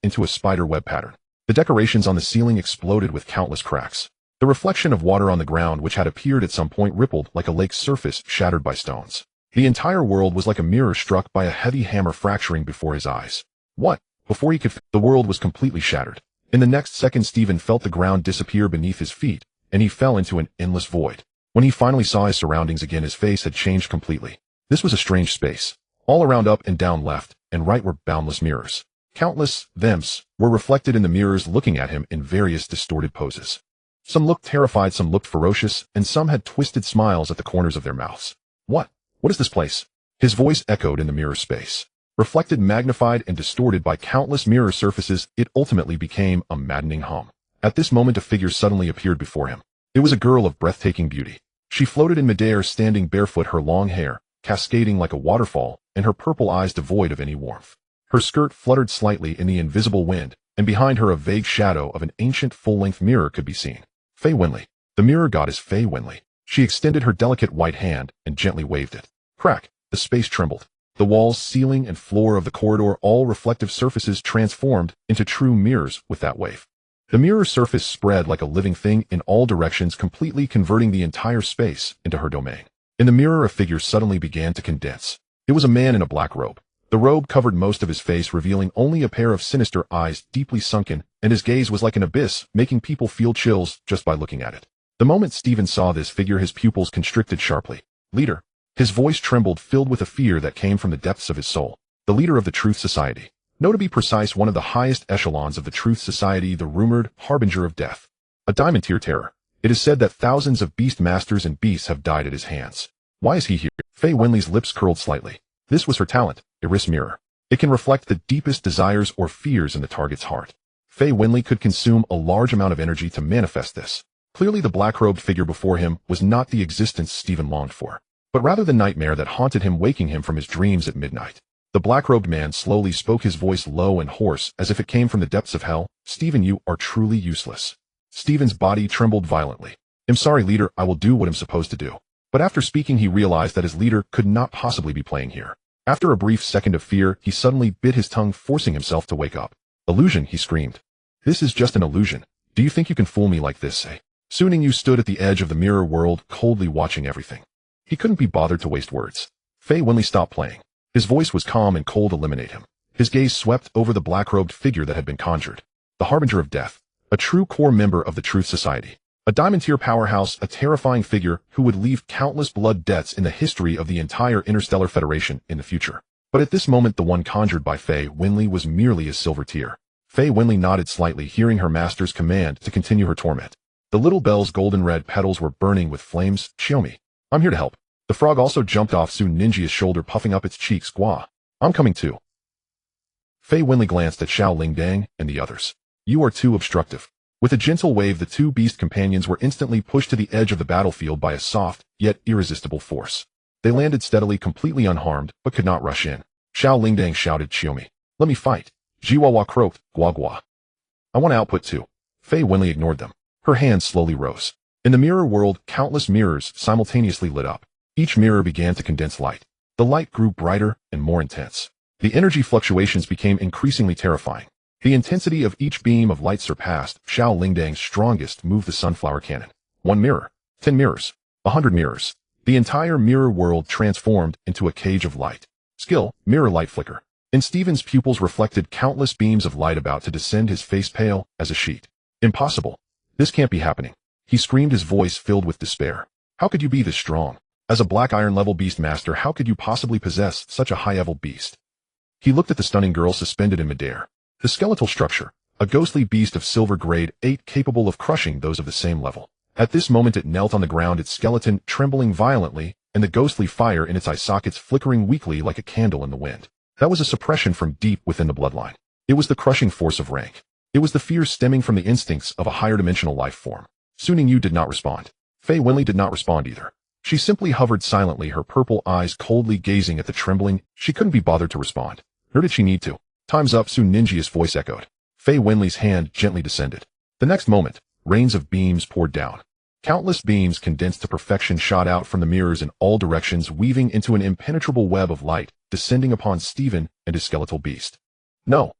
A: into a spider web pattern. The decorations on the ceiling exploded with countless cracks. The reflection of water on the ground, which had appeared at some point, rippled like a lake's surface shattered by stones. The entire world was like a mirror struck by a heavy hammer, fracturing before his eyes. What? Before he could, the world was completely shattered. In the next second, Stephen felt the ground disappear beneath his feet, and he fell into an endless void. When he finally saw his surroundings again, his face had changed completely. This was a strange space. All around, up and down, left and right, were boundless mirrors. Countless thems were reflected in the mirrors, looking at him in various distorted poses. Some looked terrified, some looked ferocious, and some had twisted smiles at the corners of their mouths. What is this place? His voice echoed in the mirror space. Reflected, magnified, and distorted by countless mirror surfaces, it ultimately became a maddening hum. At this moment, a figure suddenly appeared before him. It was a girl of breathtaking beauty. She floated in midair, standing barefoot, her long hair cascading like a waterfall, and her purple eyes devoid of any warmth. Her skirt fluttered slightly in the invisible wind, and behind her a vague shadow of an ancient full-length mirror could be seen. Fei Wenli. The mirror goddess Fei Wenli. She extended her delicate white hand and gently waved it. Crack. The space trembled. The walls, ceiling, and floor of the corridor, all reflective surfaces, transformed into true mirrors with that wave. The mirror surface spread like a living thing in all directions, completely converting the entire space into her domain. In the mirror, a figure suddenly began to condense. It was a man in a black robe. The robe covered most of his face, revealing only a pair of sinister eyes deeply sunken, and his gaze was like an abyss, making people feel chills just by looking at it. The moment Stephen saw this figure, his pupils constricted sharply. Leader. His voice trembled, filled with a fear that came from the depths of his soul. The leader of the Truth Society. No, to be precise, one of the highest echelons of the Truth Society, the rumored harbinger of death. A diamond tier terror. It is said that thousands of beast masters and beasts have died at his hands. Why is he here? Fei Wenli's lips curled slightly. This was her talent, Iris Mirror. It can reflect the deepest desires or fears in the target's heart. Fei Wenli could consume a large amount of energy to manifest this. Clearly the black-robed figure before him was not the existence Stephen longed for, but rather the nightmare that haunted him, waking him from his dreams at midnight. The black-robed man slowly spoke, his voice low and hoarse, as if it came from the depths of hell. Stephen, you are truly useless. Stephen's body trembled violently. I'm sorry, leader, I will do what I'm supposed to do. But after speaking, he realized that his leader could not possibly be playing here. After a brief second of fear, he suddenly bit his tongue, forcing himself to wake up. Illusion, he screamed. This is just an illusion. Do you think you can fool me like this, eh? Ningyu stood at the edge of the mirror world, coldly watching everything. He couldn't be bothered to waste words. Fei Wenli stopped playing. His voice was calm and cold. Eliminate him. His gaze swept over the black-robed figure that had been conjured. The harbinger of death. A true core member of the Truth Society. A diamond-tier powerhouse, a terrifying figure who would leave countless blood debts in the history of the entire Interstellar Federation in the future. But at this moment, the one conjured by Fei Wenli was merely a silver tier. Fei Wenli nodded slightly, hearing her master's command to continue her torment. The little bell's golden-red petals were burning with flames. Xiaomi. I'm here to help. The frog also jumped off Su Ninja's shoulder, puffing up its cheeks. Gua. I'm coming too. Fei Wenli glanced at Xiao Lingdang and the others. You are too obstructive. With a gentle wave, the two beast companions were instantly pushed to the edge of the battlefield by a soft, yet irresistible force. They landed steadily, completely unharmed, but could not rush in. Xiao Lingdang shouted, Xiaomi. Let me fight. Jiwawa croaked, Gua Gua. I want to output too. Fei Wenli ignored them. Her hands slowly rose. In the mirror world, countless mirrors simultaneously lit up. Each mirror began to condense light. The light grew brighter and more intense. The energy fluctuations became increasingly terrifying. The intensity of each beam of light surpassed Xiao Lingdang's strongest move, the sunflower cannon. 1 mirror, 10 mirrors, 100 mirrors. The entire mirror world transformed into a cage of light. Skill, mirror light flicker. In Stephen's pupils reflected countless beams of light, about to descend, his face pale as a sheet. Impossible. This can't be happening. He screamed, his voice filled with despair. How could you be this strong? As a black iron level beast master, how could you possibly possess such a high-level beast? He looked at the stunning girl suspended in midair. The skeletal structure, a ghostly beast of silver grade 8 capable of crushing those of the same level. At this moment it knelt on the ground, its skeleton trembling violently, and the ghostly fire in its eye sockets flickering weakly like a candle in the wind. That was a suppression from deep within the bloodline. It was the crushing force of rank. It was the fear stemming from the instincts of a higher dimensional life form. Su Ningyu did not respond. Fei Wenli did not respond either. She simply hovered silently, her purple eyes coldly gazing at the trembling. She couldn't be bothered to respond. Nor did she need to. Time's up, Su Ninja's voice echoed. Fei Wenli's hand gently descended. The next moment, rains of beams poured down. Countless beams condensed to perfection shot out from the mirrors in all directions, weaving into an impenetrable web of light, descending upon Stephen and his skeletal beast. No.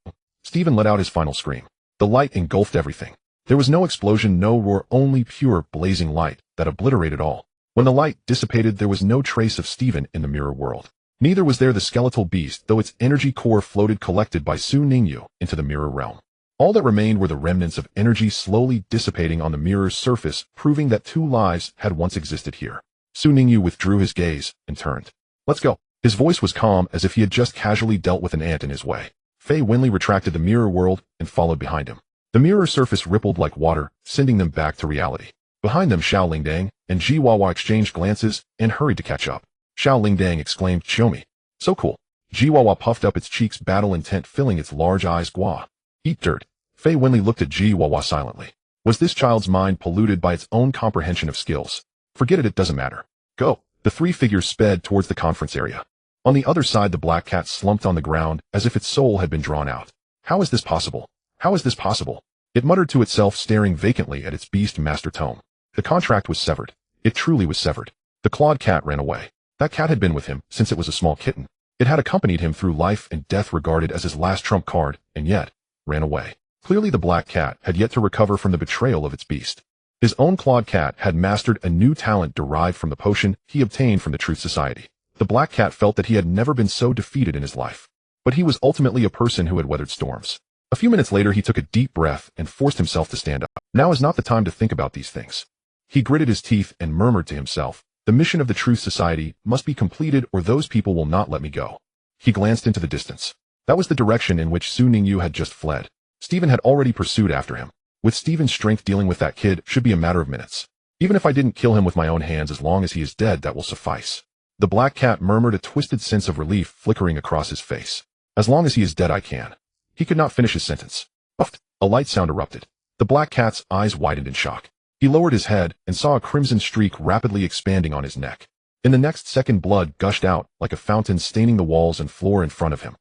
A: Stephen let out his final scream. The light engulfed everything. There was no explosion, no roar, only pure, blazing light that obliterated all. When the light dissipated, there was no trace of Stephen in the mirror world. Neither was there the skeletal beast, though its energy core floated collected by Su Ningyu into the mirror realm. All that remained were the remnants of energy slowly dissipating on the mirror's surface, proving that 2 lives had once existed here. Su Ningyu withdrew his gaze and turned. Let's go. His voice was calm, as if he had just casually dealt with an ant in his way. Fei Wenli retracted the mirror world and followed behind him. The mirror surface rippled like water, sending them back to reality. Behind them, Xiao Lingdang and Ji Wawa exchanged glances and hurried to catch up. Xiao Lingdang exclaimed, Xiaomi. So cool. Ji Wawa puffed up its cheeks, battle intent filling its large eyes. Gua. Eat dirt. Fei Wenli looked at Ji Wawa silently. Was this child's mind polluted by its own comprehension of skills? Forget it, it doesn't matter. Go. The 3 figures sped towards the conference area. On the other side, the black cat slumped on the ground as if its soul had been drawn out. How is this possible? How is this possible? It muttered to itself, staring vacantly at its beast master tome. The contract was severed. It truly was severed. The clawed cat ran away. That cat had been with him since it was a small kitten. It had accompanied him through life and death, regarded as his last trump card, and yet ran away. Clearly the black cat had yet to recover from the betrayal of its beast. His own clawed cat had mastered a new talent derived from the potion he obtained from the Truth Society. The black cat felt that he had never been so defeated in his life. But he was ultimately a person who had weathered storms. A few minutes later he took a deep breath and forced himself to stand up. Now is not the time to think about these things. He gritted his teeth and murmured to himself, the mission of the Truth Society must be completed or those people will not let me go. He glanced into the distance. That was the direction in which Su Ningyu had just fled. Stephen had already pursued after him. With Stephen's strength, dealing with that kid should be a matter of minutes. Even if I didn't kill him with my own hands, as long as he is dead, that will suffice. The black cat murmured, a twisted sense of relief flickering across his face. As long as he is dead, I can. He could not finish his sentence. Puffed. A light sound erupted. The black cat's eyes widened in shock. He lowered his head and saw a crimson streak rapidly expanding on his neck. In the next second, blood gushed out like a fountain, staining the walls and floor in front of him.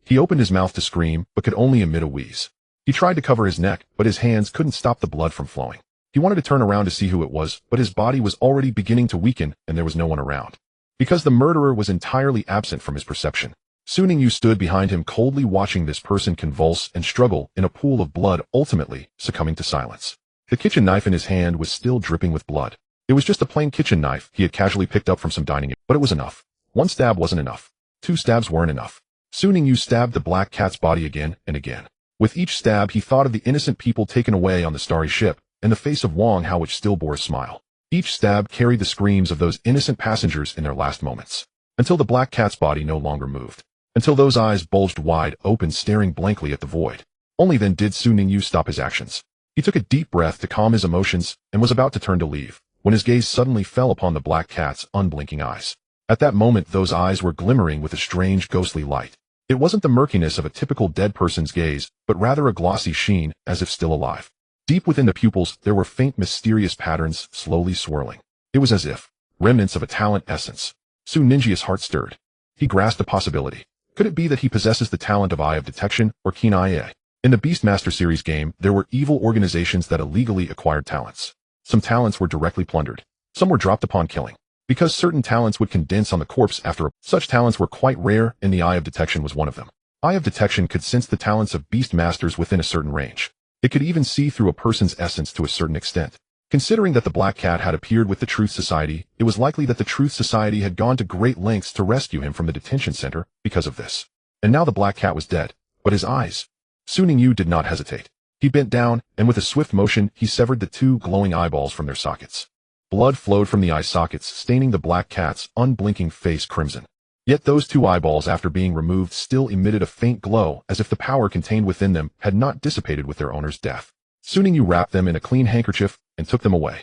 A: He opened his mouth to scream, but could only emit a wheeze. He tried to cover his neck, but his hands couldn't stop the blood from flowing. He wanted to turn around to see who it was, but his body was already beginning to weaken and there was no one around. Because the murderer was entirely absent from his perception. Su Ningyu stood behind him, coldly watching this person convulse and struggle in a pool of blood, ultimately succumbing to silence. The kitchen knife in his hand was still dripping with blood. It was just a plain kitchen knife he had casually picked up from some dining area, but it was enough. One stab wasn't enough. 2 stabs weren't enough. Su Ningyu stabbed the black cat's body again and again. With each stab he thought of the innocent people taken away on the starry ship, and the face of Wang Hao, which still bore a smile. Each stab carried the screams of those innocent passengers in their last moments. Until the black cat's body no longer moved. Until those eyes bulged wide open, staring blankly at the void. Only then did Su Ningyu stop his actions. He took a deep breath to calm his emotions and was about to turn to leave, when his gaze suddenly fell upon the black cat's unblinking eyes. At that moment those eyes were glimmering with a strange ghostly light. It wasn't the murkiness of a typical dead person's gaze, but rather a glossy sheen, as if still alive. Deep within the pupils there were faint mysterious patterns slowly swirling. It was as if remnants of a talent essence. Su Ninjia's heart stirred. He grasped a possibility. Could it be that he possesses the talent of Eye of Detection or Keen Eye? In the Beastmaster series game, there were evil organizations that illegally acquired talents. Some talents were directly plundered. Some were dropped upon killing. Because certain talents would condense on the corpse after such talents were quite rare, and the Eye of Detection was one of them. Eye of Detection could sense the talents of Beastmasters within a certain range. It could even see through a person's essence to a certain extent. Considering that the Black Cat had appeared with the Truth Society, it was likely that the Truth Society had gone to great lengths to rescue him from the detention center because of this. And now the Black Cat was dead, but his eyes. Su Ningyu did not hesitate. He bent down, and with a swift motion, he severed the 2 glowing eyeballs from their sockets. Blood flowed from the eye sockets, staining the Black Cat's unblinking face crimson. Yet those 2 eyeballs, after being removed, still emitted a faint glow, as if the power contained within them had not dissipated with their owner's death. Su Ningyu wrapped them in a clean handkerchief and took them away.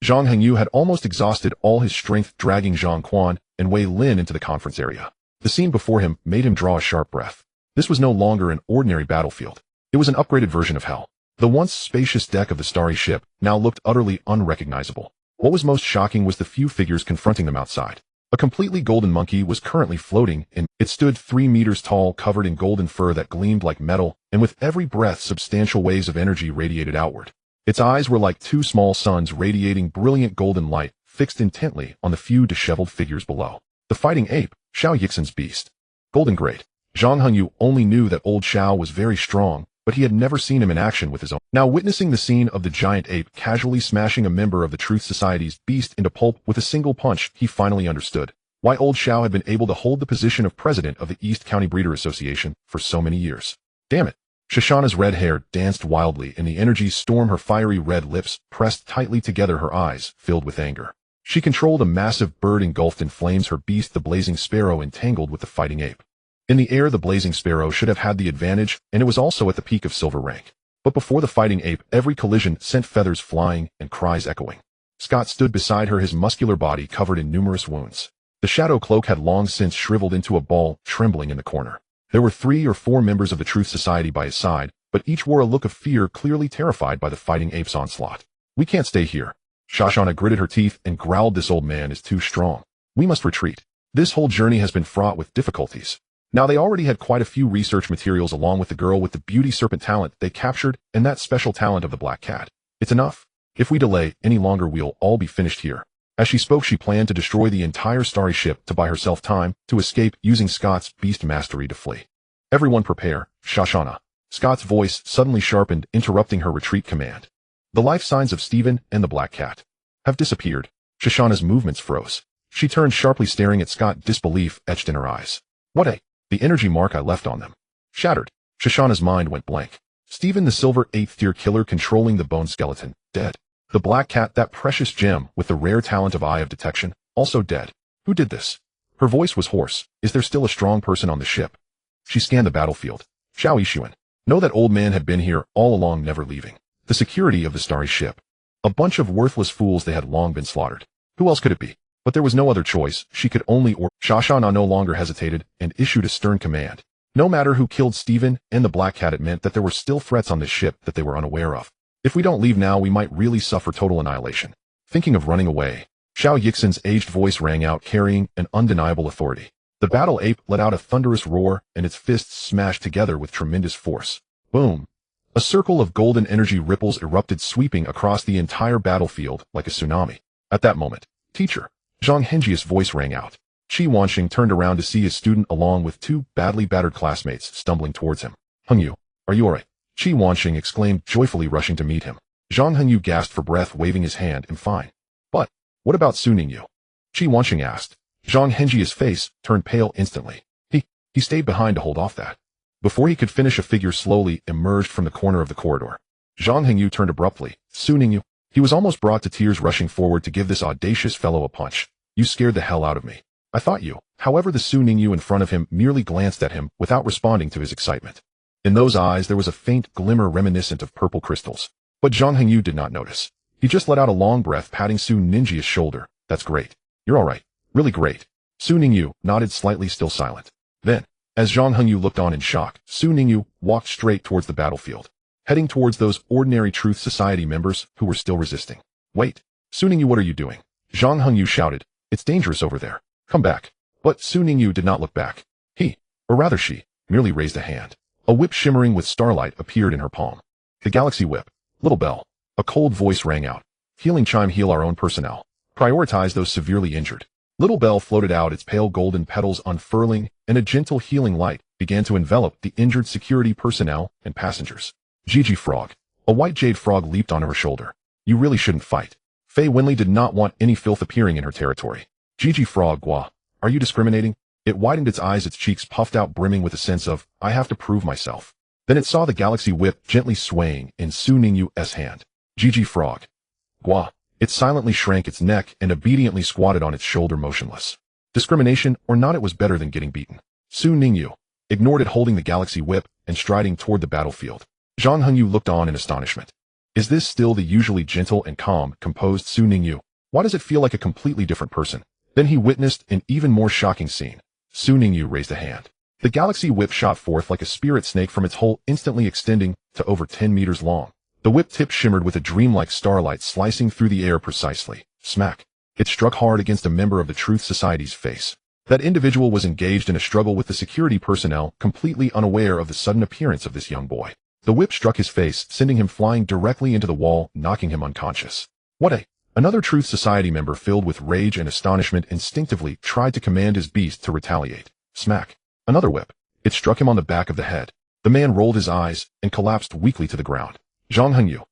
A: Zhang Hengyu had almost exhausted all his strength, dragging Zhang Quan and Wei Lin into the conference area. The scene before him made him draw a sharp breath. This was no longer an ordinary battlefield. It was an upgraded version of hell. The once spacious deck of the starry ship now looked utterly unrecognizable. What was most shocking was the few figures confronting them outside. A completely golden monkey was currently floating, and it stood 3 meters tall, covered in golden fur that gleamed like metal, and with every breath substantial waves of energy radiated outward. Its eyes were like 2 small suns radiating brilliant golden light, fixed intently on the few disheveled figures below. The fighting ape, Xiao Yixin's beast. Golden Great. Zhang Hengyu only knew that old Xiao was very strong, but he had never seen him in action with his own. Now witnessing the scene of the giant ape casually smashing a member of the Truth Society's beast into pulp with a single punch, he finally understood why old Xiao had been able to hold the position of president of the East County Breeder Association for so many years. Damn it. Shoshana's red hair danced wildly in the energy storm, her fiery red lips pressed tightly together, her eyes filled with anger. She controlled a massive bird engulfed in flames, her beast the blazing sparrow entangled with the fighting ape. In the air the blazing sparrow should have had the advantage, and it was also at the peak of silver rank. But before the fighting ape, every collision sent feathers flying and cries echoing. Scott stood beside her, his muscular body covered in numerous wounds. The shadow cloak had long since shriveled into a ball, trembling in the corner. There were 3 or 4 members of the Truth Society by his side, but each wore a look of fear, clearly terrified by the fighting ape's onslaught. We can't stay here. Shoshana gritted her teeth and growled, this old man is too strong. We must retreat. This whole journey has been fraught with difficulties. Now they already had quite a few research materials along with the girl with the beauty serpent talent they captured and that special talent of the black cat. It's enough. If we delay any longer we'll all be finished here. As she spoke she planned to destroy the entire starry ship to buy herself time to escape using Scott's beast mastery to flee. Everyone prepare, Shoshana. Scott's voice suddenly sharpened, interrupting her retreat command. The life signs of Stephen and the black cat have disappeared. Shoshana's movements froze. She turned sharply, staring at Scott, disbelief etched in her eyes. The energy mark I left on them. Shattered. Shoshana's mind went blank. Stephen, the silver 8th tier killer controlling the bone skeleton, dead. The black cat, that precious gem with the rare talent of eye of detection, also dead. Who did this? Her voice was hoarse. Is there still a strong person on the ship? She scanned the battlefield. Xiao Yixuan. No, that old man had been here all along, never leaving. The security of the starry ship. A bunch of worthless fools, they had long been slaughtered. Who else could it be? But there was no other choice. She could only Shoshana no longer hesitated and issued a stern command. No matter who killed Stephen and the black cat, it meant that there were still threats on this ship that they were unaware of. If we don't leave now, we might really suffer total annihilation. Thinking of running away, Xiao Yixin's aged voice rang out, carrying an undeniable authority. The battle ape let out a thunderous roar, and its fists smashed together with tremendous force. Boom! A circle of golden energy ripples erupted, sweeping across the entire battlefield like a tsunami. At that moment, teacher Zhang Henji's voice rang out. Qi Wanxing turned around to see his student along with two badly battered classmates stumbling towards him. Hengyu, are you alright? Qi Wanxing exclaimed, joyfully rushing to meet him. Zhang Hengyu gasped for breath, waving his hand. I'm fine. But what about Su Ningyu? Qi Wanxing asked. Zhang Henji's face turned pale instantly. He stayed behind to hold off that. Before he could finish, a figure slowly emerged from the corner of the corridor. Zhang Hengyu turned abruptly. Su Ningyu. He was almost brought to tears, rushing forward to give this audacious fellow a punch. You scared the hell out of me. I thought you. However, the Su Ningyu in front of him merely glanced at him without responding to his excitement. In those eyes there was a faint glimmer reminiscent of purple crystals. But Zhang Hengyu did not notice. He just let out a long breath, patting Su Ningyu's shoulder. That's great. You're alright. Really great. Su Ningyu nodded slightly, still silent. Then, as Zhang Hengyu looked on in shock, Su Ningyu walked straight towards the battlefield, heading towards those ordinary Truth Society members who were still resisting. Wait. Su Ningyu, what are you doing? Zhang Hengyu shouted. It's dangerous over there. Come back. But Su Ningyu did not look back. She, merely raised a hand. A whip shimmering with starlight appeared in her palm. The Galaxy Whip. Little Bell. A cold voice rang out. Healing chime, heal our own personnel. Prioritize those severely injured. Little Bell floated out, its pale golden petals unfurling, and a gentle healing light began to envelop the injured security personnel and passengers. Gigi Frog. A white jade frog leaped onto her shoulder. You really shouldn't fight. Fei Winley did not want any filth appearing in her territory. Gigi Frog, Gua. Are you discriminating? It widened its eyes, its cheeks puffed out, brimming with a sense of, I have to prove myself. Then it saw the Galaxy Whip gently swaying in Su Ningyu's hand. Gigi Frog. Gua. It silently shrank its neck and obediently squatted on its shoulder, motionless. Discrimination or not, it was better than getting beaten. Su Ningyu ignored it, holding the Galaxy Whip and striding toward the battlefield. Zhang Hengyu looked on in astonishment. Is this still the usually gentle and calm, composed Su Ningyu? Why does it feel like a completely different person? Then he witnessed an even more shocking scene. Su Ningyu raised a hand. The Galaxy Whip shot forth like a spirit snake from its hole, instantly extending to over 10 meters long. The whip tip shimmered with a dreamlike starlight, slicing through the air precisely. Smack. It struck hard against a member of the Truth Society's face. That individual was engaged in a struggle with the security personnel, completely unaware of the sudden appearance of this young boy. The whip struck his face, sending him flying directly into the wall, knocking him unconscious. Another Truth Society member, filled with rage and astonishment, instinctively tried to command his beast to retaliate. Smack. Another whip. It struck him on the back of the head. The man rolled his eyes and collapsed weakly to the ground. Zhang Hengyu.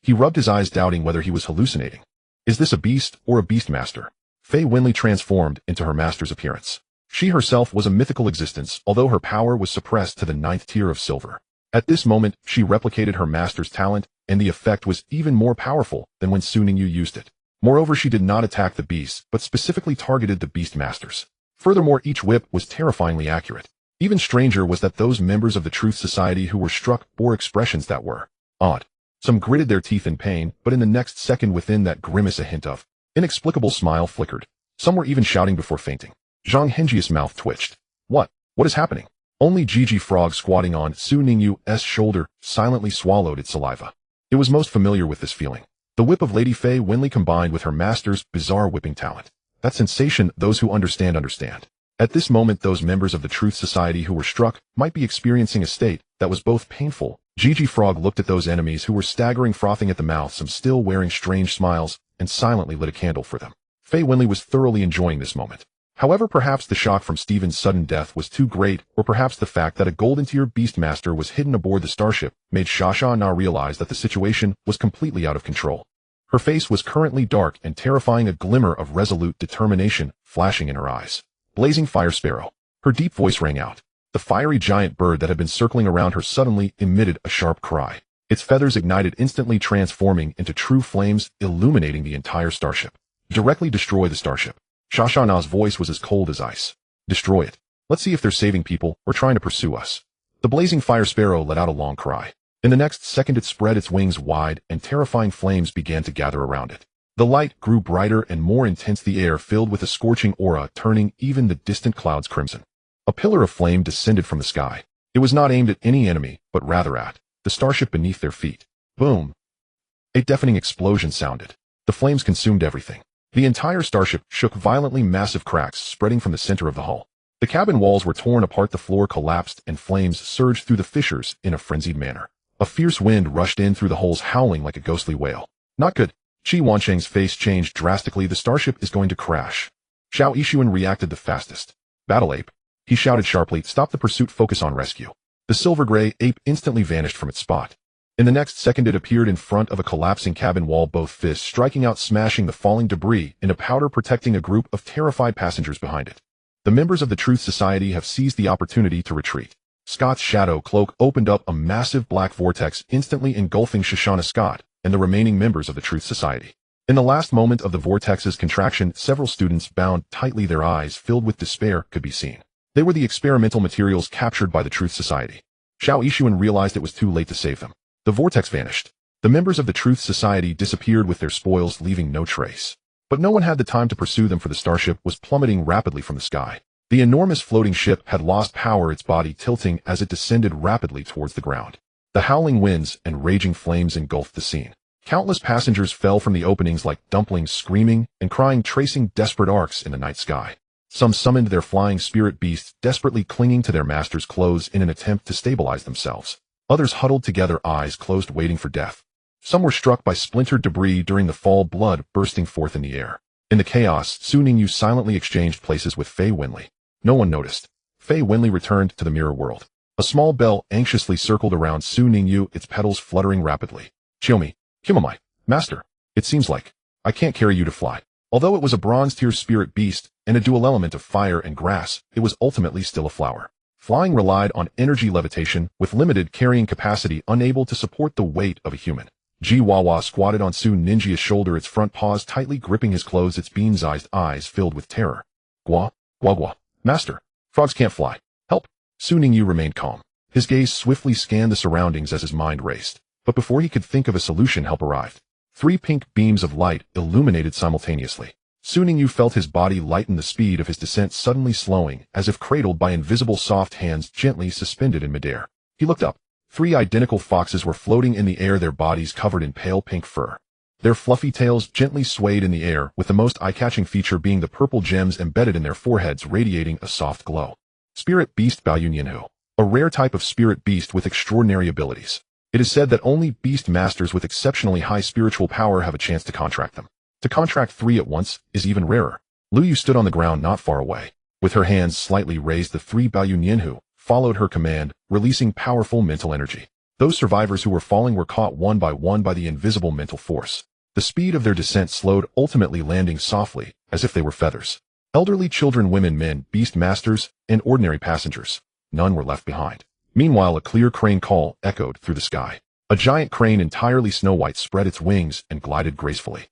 A: He rubbed his eyes, doubting whether he was hallucinating. Is this a beast or a beast master? Fei Winley transformed into her master's appearance. She herself was a mythical existence, although her power was suppressed to the 9th tier of silver. At this moment, she replicated her master's talent, and the effect was even more powerful than when Su Ningyu used it. Moreover, she did not attack the beasts, but specifically targeted the beast masters. Furthermore, each whip was terrifyingly accurate. Even stranger was that those members of the Truth Society who were struck bore expressions that were odd. Some gritted their teeth in pain, but in the next second within that grimace a hint of inexplicable smile flickered. Some were even shouting before fainting. Zhang Henji's mouth twitched. What is happening? Only Gigi Frog, squatting on Su Ningyu's shoulder, silently swallowed its saliva. It was most familiar with this feeling. The whip of Lady Fei Winley combined with her master's bizarre whipping talent. That sensation, those who understand. At this moment, those members of the Truth Society who were struck might be experiencing a state that was both painful. Gigi Frog looked at those enemies who were staggering, frothing at the mouth, some still wearing strange smiles, and silently lit a candle for them. Faye Winley was thoroughly enjoying this moment. However, perhaps the shock from Steven's sudden death was too great, or perhaps the fact that a golden-tier Beastmaster was hidden aboard the starship made Shasha realize that the situation was completely out of control. Her face was currently dark and terrifying, a glimmer of resolute determination flashing in her eyes. Blazing fire sparrow. Her deep voice rang out. The fiery giant bird that had been circling around her suddenly emitted a sharp cry. Its feathers ignited, instantly transforming into true flames, illuminating the entire starship. Directly destroy the starship. Shashana's voice was as cold as ice. Destroy it. Let's see if they're saving people or trying to pursue us. The blazing fire sparrow let out a long cry. In the next second, it spread its wings wide and terrifying flames began to gather around it. The light grew brighter and more intense, the air filled with a scorching aura, turning even the distant clouds crimson. A pillar of flame descended from the sky. It was not aimed at any enemy, but rather at the starship beneath their feet. Boom! A deafening explosion sounded. The flames consumed everything. The entire starship shook violently, massive cracks spreading from the center of the hull. The cabin walls were torn apart, the floor collapsed, and flames surged through the fissures in a frenzied manner. A fierce wind rushed in through the holes, howling like a ghostly whale. Not good. Qi Wancheng's face changed drastically. The starship is going to crash. Xiao Yixuan reacted the fastest. Battle ape. He shouted sharply, stop the pursuit, focus on rescue. The silver-gray ape instantly vanished from its spot. In the next second, it appeared in front of a collapsing cabin wall, both fists striking out, smashing the falling debris into powder, protecting a group of terrified passengers behind it. The members of the Truth Society have seized the opportunity to retreat. Scott's shadow cloak opened up a massive black vortex, instantly engulfing Shoshana Scott and the remaining members of the Truth Society. In the last moment of the vortex's contraction, several students, bound tightly, their eyes filled with despair, could be seen. They were the experimental materials captured by the Truth Society. Xiao Yixuan realized it was too late to save them. The vortex vanished. The members of the Truth Society disappeared with their spoils, leaving no trace. But no one had the time to pursue them, for the starship was plummeting rapidly from the sky. The enormous floating ship had lost power, its body tilting as it descended rapidly towards the ground. The howling winds and raging flames engulfed the scene. Countless passengers fell from the openings like dumplings, screaming and crying, tracing desperate arcs in the night sky. Some summoned their flying spirit beasts, desperately clinging to their master's clothes in an attempt to stabilize themselves. Others huddled together, eyes closed, waiting for death. Some were struck by splintered debris during the fall, blood bursting forth in the air. In the chaos, Su Ningyu silently exchanged places with Faye Winley. No one noticed. Faye Winley returned to the mirror world. A small bell anxiously circled around Su Ningyu, its petals fluttering rapidly. Chiomi, Kimamai, Master, it seems like I can't carry you to fly. Although it was a bronze-tier spirit beast and a dual element of fire and grass, it was ultimately still a flower. Flying relied on energy levitation with limited carrying capacity, unable to support the weight of a human. Ji Wawa squatted on Su Ninja's shoulder, its front paws tightly gripping his clothes, its bean-sized eyes filled with terror. Gua, gua gua, Master, frogs can't fly. Help. Su Ningyu remained calm. His gaze swiftly scanned the surroundings as his mind raced. But before he could think of a solution, help arrived. 3 pink beams of light illuminated simultaneously. Su Ningyu felt his body lighten, the speed of his descent suddenly slowing, as if cradled by invisible soft hands gently suspended in midair. He looked up. 3 identical foxes were floating in the air, their bodies covered in pale pink fur. Their fluffy tails gently swayed in the air, with the most eye-catching feature being the purple gems embedded in their foreheads radiating a soft glow. Spirit Beast Baoyunyanhu, a rare type of spirit beast with extraordinary abilities. It is said that only beast masters with exceptionally high spiritual power have a chance to contract them. To contract 3 at once is even rarer. Lu Yu stood on the ground not far away. With her hands slightly raised, the 3 Baoyunyanhu followed her command, releasing powerful mental energy. Those survivors who were falling were caught one by the invisible mental force. The speed of their descent slowed, ultimately landing softly, as if they were feathers. Elderly, children, women, men, beast masters, and ordinary passengers. None were left behind. Meanwhile, a clear crane call echoed through the sky. A giant crane entirely snow-white spread its wings and glided gracefully.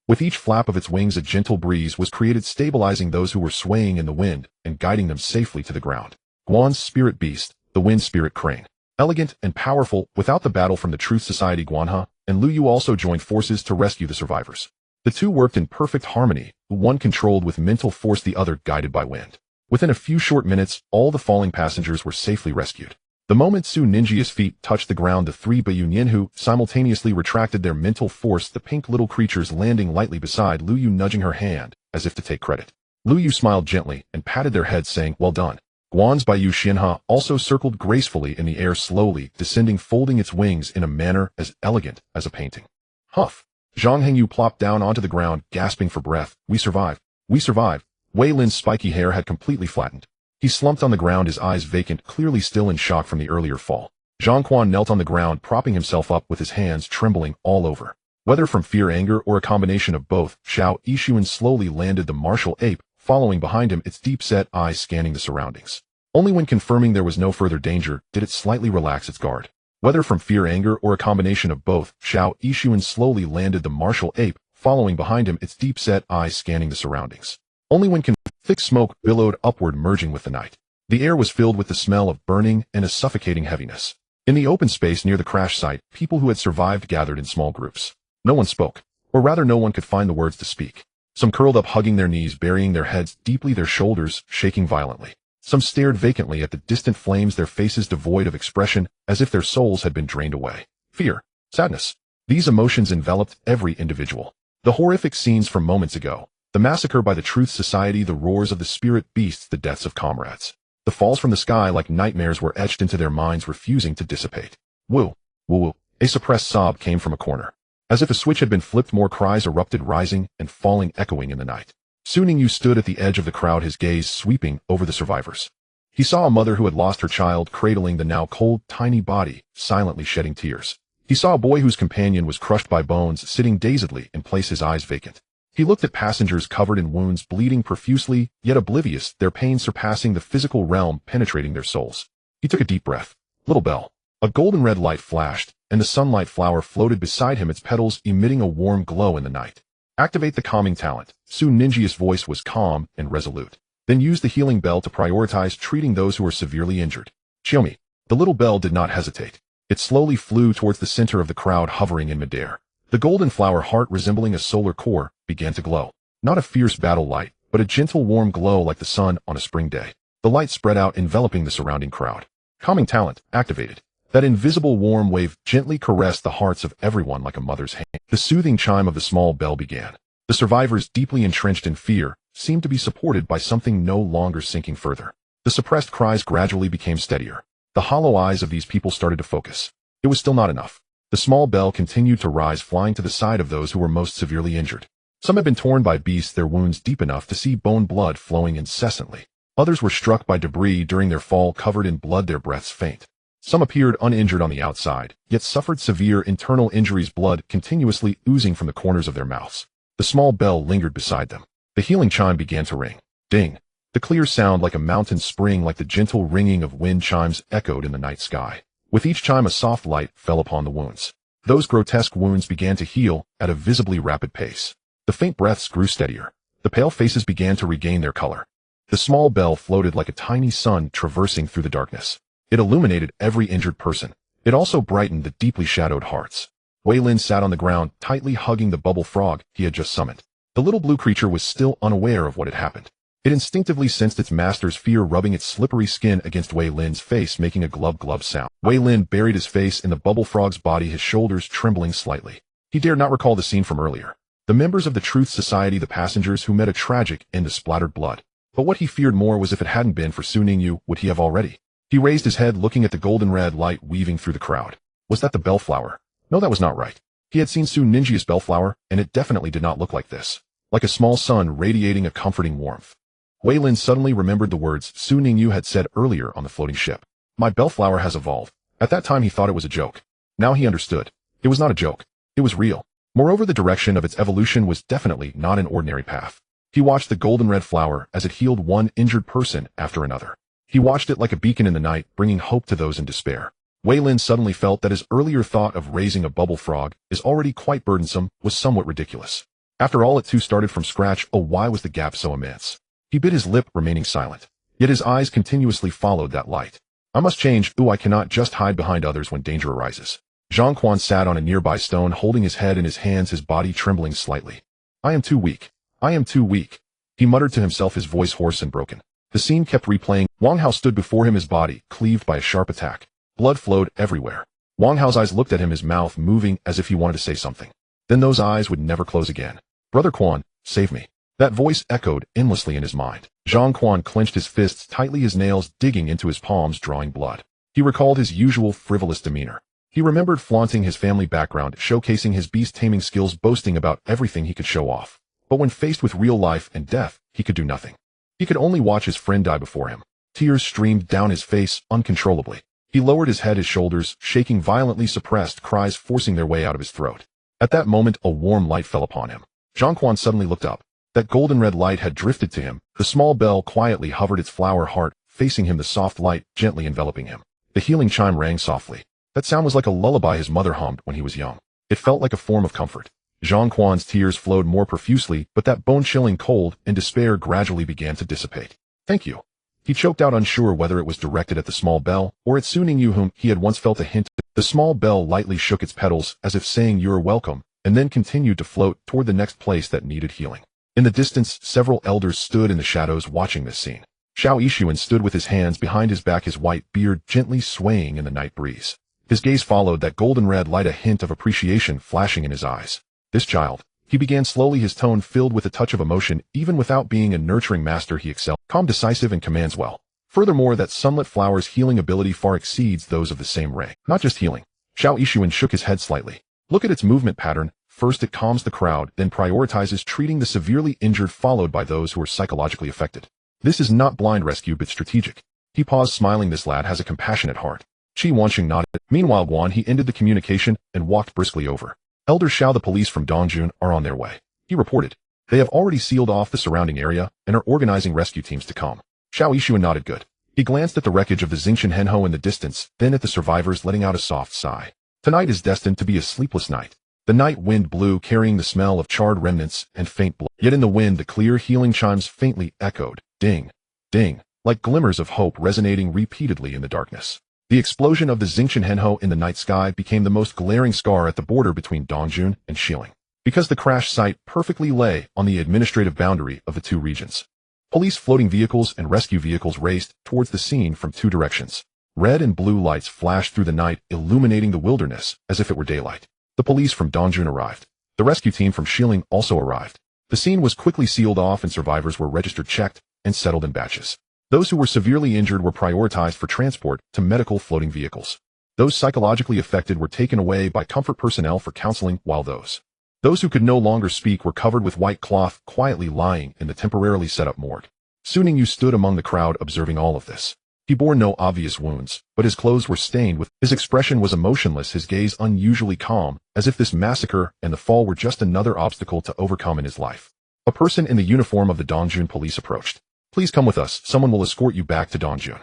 A: With each flap of its wings, a gentle breeze was created, stabilizing those who were swaying in the wind and guiding them safely to the ground. Guan's spirit beast, the wind spirit crane. Elegant and powerful, without the battle from the Truth Society, Guanha and Lu Yu also joined forces to rescue the survivors. The two worked in perfect harmony, one controlled with mental force, the other guided by wind. Within a few short minutes, all the falling passengers were safely rescued. The moment Su Ninja's feet touched the ground, the 3 Baoyunyanhu simultaneously retracted their mental force, the pink little creatures landing lightly beside Lu Yu, nudging her hand, as if to take credit. Lu Yu smiled gently and patted their heads saying, "Well done." Guan's Baiyu Xinha also circled gracefully in the air slowly, descending folding its wings in a manner as elegant as a painting. Huff! Zhang Hengyu plopped down onto the ground, gasping for breath. "We survived. We survived." Wei Lin's spiky hair had completely flattened. He slumped on the ground, his eyes vacant, clearly still in shock from the earlier fall. Zhang Quan knelt on the ground, propping himself up with his hands trembling all over. Whether from fear, anger, or a combination of both, Xiao Yixuan slowly landed the martial ape, following behind him, its deep-set eyes scanning the surroundings. Only when confirming there was no further danger did it slightly relax its guard. Whether from fear, anger, or a combination of both, Xiao Yixuan slowly landed the martial ape, following behind him, its deep-set eyes scanning the surroundings. Only when thick smoke billowed upward, merging with the night. The air was filled with the smell of burning and a suffocating heaviness. In the open space near the crash site, people who had survived gathered in small groups. No one spoke, or rather no one could find the words to speak. Some curled up, hugging their knees, burying their heads deeply, their shoulders shaking violently. Some stared vacantly at the distant flames, their faces devoid of expression, as if their souls had been drained away. Fear, sadness. These emotions enveloped every individual. The horrific scenes from moments ago, the massacre by the Truth Society, the roars of the spirit beasts, the deaths of comrades. The falls from the sky like nightmares were etched into their minds, refusing to dissipate. Woo, woo, woo. A suppressed sob came from a corner. As if a switch had been flipped, more cries erupted, rising and falling, echoing in the night. Ningyu stood at the edge of the crowd, his gaze sweeping over the survivors. He saw a mother who had lost her child cradling the now cold, tiny body, silently shedding tears. He saw a boy whose companion was crushed by bones, sitting dazedly in place, his eyes vacant. He looked at passengers covered in wounds, bleeding profusely, yet oblivious, their pain surpassing the physical realm, penetrating their souls. He took a deep breath. Little bell. A golden red light flashed, and the sunlight flower floated beside him, its petals emitting a warm glow in the night. Activate the calming talent. Su Ninjia's voice was calm and resolute. Then use the healing bell to prioritize treating those who are severely injured. Chiomi. The little bell did not hesitate. It slowly flew towards the center of the crowd, hovering in midair. The golden flower heart, resembling a solar core, began to glow. Not a fierce battle light, but a gentle warm glow like the sun on a spring day. The light spread out, enveloping the surrounding crowd. Calming talent activated. That invisible warm wave gently caressed the hearts of everyone like a mother's hand. The soothing chime of the small bell began. The survivors, deeply entrenched in fear, seemed to be supported by something no longer sinking further. The suppressed cries gradually became steadier. The hollow eyes of these people started to focus. It was still not enough. The small bell continued to rise, flying to the side of those who were most severely injured. Some had been torn by beasts, their wounds deep enough to see bone blood flowing incessantly. Others were struck by debris during their fall, covered in blood, their breaths faint. Some appeared uninjured on the outside, yet suffered severe internal injuries, blood continuously oozing from the corners of their mouths. The small bell lingered beside them. The healing chime began to ring. Ding! The clear sound, like a mountain spring, like the gentle ringing of wind chimes, echoed in the night sky. With each chime a soft light fell upon the wounds. Those grotesque wounds began to heal at a visibly rapid pace. The faint breaths grew steadier. The pale faces began to regain their color. The small bell floated like a tiny sun traversing through the darkness. It illuminated every injured person. It also brightened the deeply shadowed hearts. Wei Lin sat on the ground, tightly hugging the bubble frog he had just summoned. The little blue creature was still unaware of what had happened. It instinctively sensed its master's fear, rubbing its slippery skin against Wei Lin's face, making a glub-glub sound. Wei Lin buried his face in the bubble frog's body, his shoulders trembling slightly. He dared not recall the scene from earlier. The members of the Truth Society, the passengers who met a tragic end to splattered blood. But what he feared more was if it hadn't been for Su Ningyu, would he have already? He raised his head, looking at the golden red light weaving through the crowd. Was that the bellflower? No, that was not right. He had seen Su Ninjia's bellflower, and it definitely did not look like this. Like a small sun radiating a comforting warmth. Wei Lin suddenly remembered the words Su Ningyu had said earlier on the floating ship. My bellflower has evolved. At that time he thought it was a joke. Now he understood. It was not a joke. It was real. Moreover, the direction of its evolution was definitely not an ordinary path. He watched the golden red flower as it healed one injured person after another. He watched it like a beacon in the night, bringing hope to those in despair. Wei Lin suddenly felt that his earlier thought of raising a bubble frog is already quite burdensome, was somewhat ridiculous. After all, it too started from scratch. Oh, why was the gap so immense? He bit his lip, remaining silent. Yet his eyes continuously followed that light. I must change. Ooh, I cannot just hide behind others when danger arises. Zhang Quan sat on a nearby stone, holding his head in his hands, his body trembling slightly. I am too weak. I am too weak. He muttered to himself, his voice hoarse and broken. The scene kept replaying. Wang Hao stood before him, his body cleaved by a sharp attack. Blood flowed everywhere. Wang Hao's eyes looked at him, his mouth moving as if he wanted to say something. Then those eyes would never close again. Brother Quan, save me. That voice echoed endlessly in his mind. Zhang Quan clenched his fists tightly, his nails digging into his palms, drawing blood. He recalled his usual frivolous demeanor. He remembered flaunting his family background, showcasing his beast-taming skills, boasting about everything he could show off. But when faced with real life and death, he could do nothing. He could only watch his friend die before him. Tears streamed down his face uncontrollably. He lowered his head, his shoulders shaking violently, suppressed cries forcing their way out of his throat. At that moment, a warm light fell upon him. Zhang Quan suddenly looked up. That golden red light had drifted to him. The small bell quietly hovered, its flower heart facing him, the soft light gently enveloping him. The healing chime rang softly. That sound was like a lullaby his mother hummed when he was young. It felt like a form of comfort. Zhang Quan's tears flowed more profusely, but that bone-chilling cold and despair gradually began to dissipate. Thank you. He choked out, unsure whether it was directed at the small bell or at Su Ningyu, whom he had once felt a hint of. The small bell lightly shook its petals as if saying "You're welcome," and then continued to float toward the next place that needed healing. In the distance, several elders stood in the shadows watching this scene. Xiao Yixuan stood with his hands behind his back, his white beard gently swaying in the night breeze. His gaze followed that golden red light, a hint of appreciation flashing in his eyes. This child, he began slowly, his tone filled with a touch of emotion. Even without being a nurturing master, he excelled, calm, decisive, and commands well. Furthermore, that sunlit flower's healing ability far exceeds those of the same ray. Not just healing. Xiao Yixuan shook his head slightly. Look at its movement pattern. First it calms the crowd, then prioritizes treating the severely injured, followed by those who are psychologically affected. This is not blind rescue but strategic. He paused, smiling. This lad has a compassionate heart. Qi Wanxing nodded. Meanwhile, Guan He ended the communication and walked briskly over. Elder Xiao, the police from Dongjun are on their way. He reported. They have already sealed off the surrounding area and are organizing rescue teams to come. Xiao Yixuan nodded. Good. He glanced at the wreckage of the Xingqian Henho in the distance, then at the survivors, letting out a soft sigh. Tonight is destined to be a sleepless night. The night wind blew, carrying the smell of charred remnants and faint blood. Yet in the wind, the clear healing chimes faintly echoed. Ding, ding, like glimmers of hope resonating repeatedly in the darkness. The explosion of the Xingqian Henho in the night sky became the most glaring scar at the border between Dongjun and Xiling, because the crash site perfectly lay on the administrative boundary of the two regions. Police floating vehicles and rescue vehicles raced towards the scene from two directions. Red and blue lights flashed through the night, illuminating the wilderness as if it were daylight. The police from Dongjun arrived. The rescue team from Xiling also arrived. The scene was quickly sealed off and survivors were registered, checked, and settled in batches. Those who were severely injured were prioritized for transport to medical floating vehicles. Those psychologically affected were taken away by comfort personnel for counseling, while those who could no longer speak were covered with white cloth, quietly lying in the temporarily set up morgue. Su Ningyu stood among the crowd observing all of this. He bore no obvious wounds, but his clothes were stained with. His expression was emotionless, his gaze unusually calm, as if this massacre and the fall were just another obstacle to overcome in his life. A person in the uniform of the Dongjun police approached. Please come with us, someone will escort you back to Dongjun.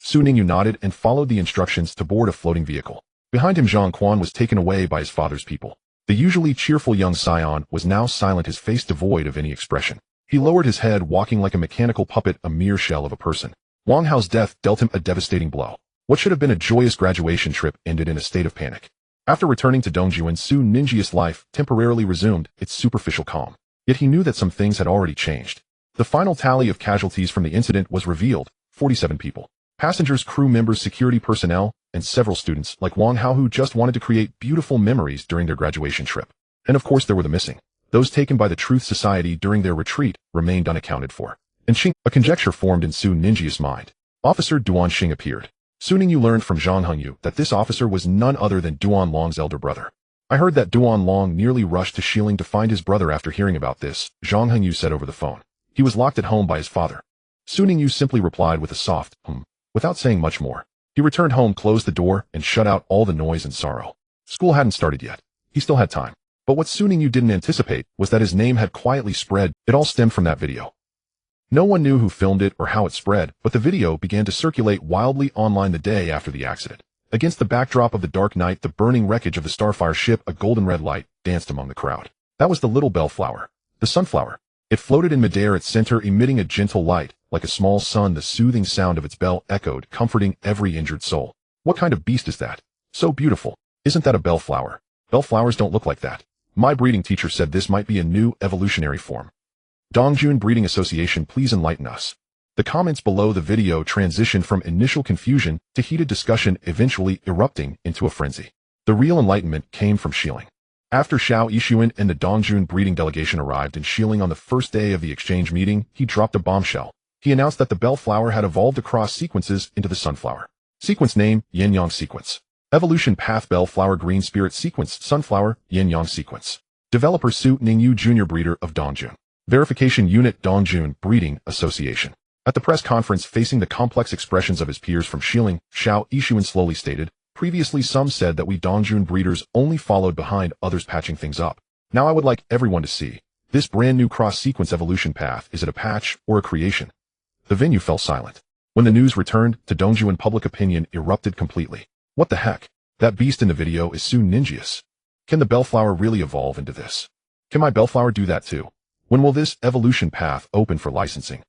A: Su Ningyu nodded and followed the instructions to board a floating vehicle. Behind him, Zhang Quan was taken away by his father's people. The usually cheerful young scion was now silent, his face devoid of any expression. He lowered his head, walking like a mechanical puppet, a mere shell of a person. Wang Hao's death dealt him a devastating blow. What should have been a joyous graduation trip ended in a state of panic. After returning to Dongjun, Su Ningyi's life temporarily resumed its superficial calm. Yet he knew that some things had already changed. The final tally of casualties from the incident was revealed: 47 people. Passengers, crew members, security personnel, and several students like Wang Hao who just wanted to create beautiful memories during their graduation trip. And of course there were the missing. Those taken by the Truth Society during their retreat remained unaccounted for. And Xing, a conjecture formed in Su Ningyi's mind. Officer Duan Xing appeared. Su Ningyu learned from Zhang Hengyu that this officer was none other than Duan Long's elder brother. I heard that Duan Long nearly rushed to Xiling to find his brother after hearing about this, Zhang Hengyu said over the phone. He was locked at home by his father. Su Ningyu simply replied with a soft, without saying much more. He returned home, closed the door, and shut out all the noise and sorrow. School hadn't started yet. He still had time. But what Su Ningyu didn't anticipate was that his name had quietly spread. It all stemmed from that video. No one knew who filmed it or how it spread, but the video began to circulate wildly online the day after the accident. Against the backdrop of the dark night, the burning wreckage of the Starfire ship, a golden red light danced among the crowd. That was the little bellflower, the sunflower. It floated in midair, its center emitting a gentle light. Like a small sun, the soothing sound of its bell echoed, comforting every injured soul. What kind of beast is that? So beautiful. Isn't that a bellflower? Bellflowers don't look like that. My breeding teacher said this might be a new evolutionary form. Dongjun Breeding Association, please enlighten us. The comments below the video transitioned from initial confusion to heated discussion, eventually erupting into a frenzy. The real enlightenment came from Xiling. After Xiao Yixuan and the Dongjun breeding delegation arrived in Shilin on the first day of the exchange meeting, he dropped a bombshell. He announced that the bellflower had evolved across sequences into the sunflower. Sequence name, Yin-Yang Sequence. Evolution path, bellflower green spirit sequence, sunflower, Yin-Yang Sequence. Developer Su Ningyu, junior breeder of Dongjun. Verification unit, Dongjun Breeding Association. At the press conference facing the complex expressions of his peers from Shilin, Xiao Yixuan slowly stated, previously some said that we Dongjun breeders only followed behind others patching things up. Now I would like everyone to see. This brand new cross-sequence evolution path, is it a patch or a creation? The venue fell silent. When the news returned to Dongjun, public opinion erupted completely. What the heck? That beast in the video is Su Ningius. Can the bellflower really evolve into this? Can my bellflower do that too? When will this evolution path open for licensing?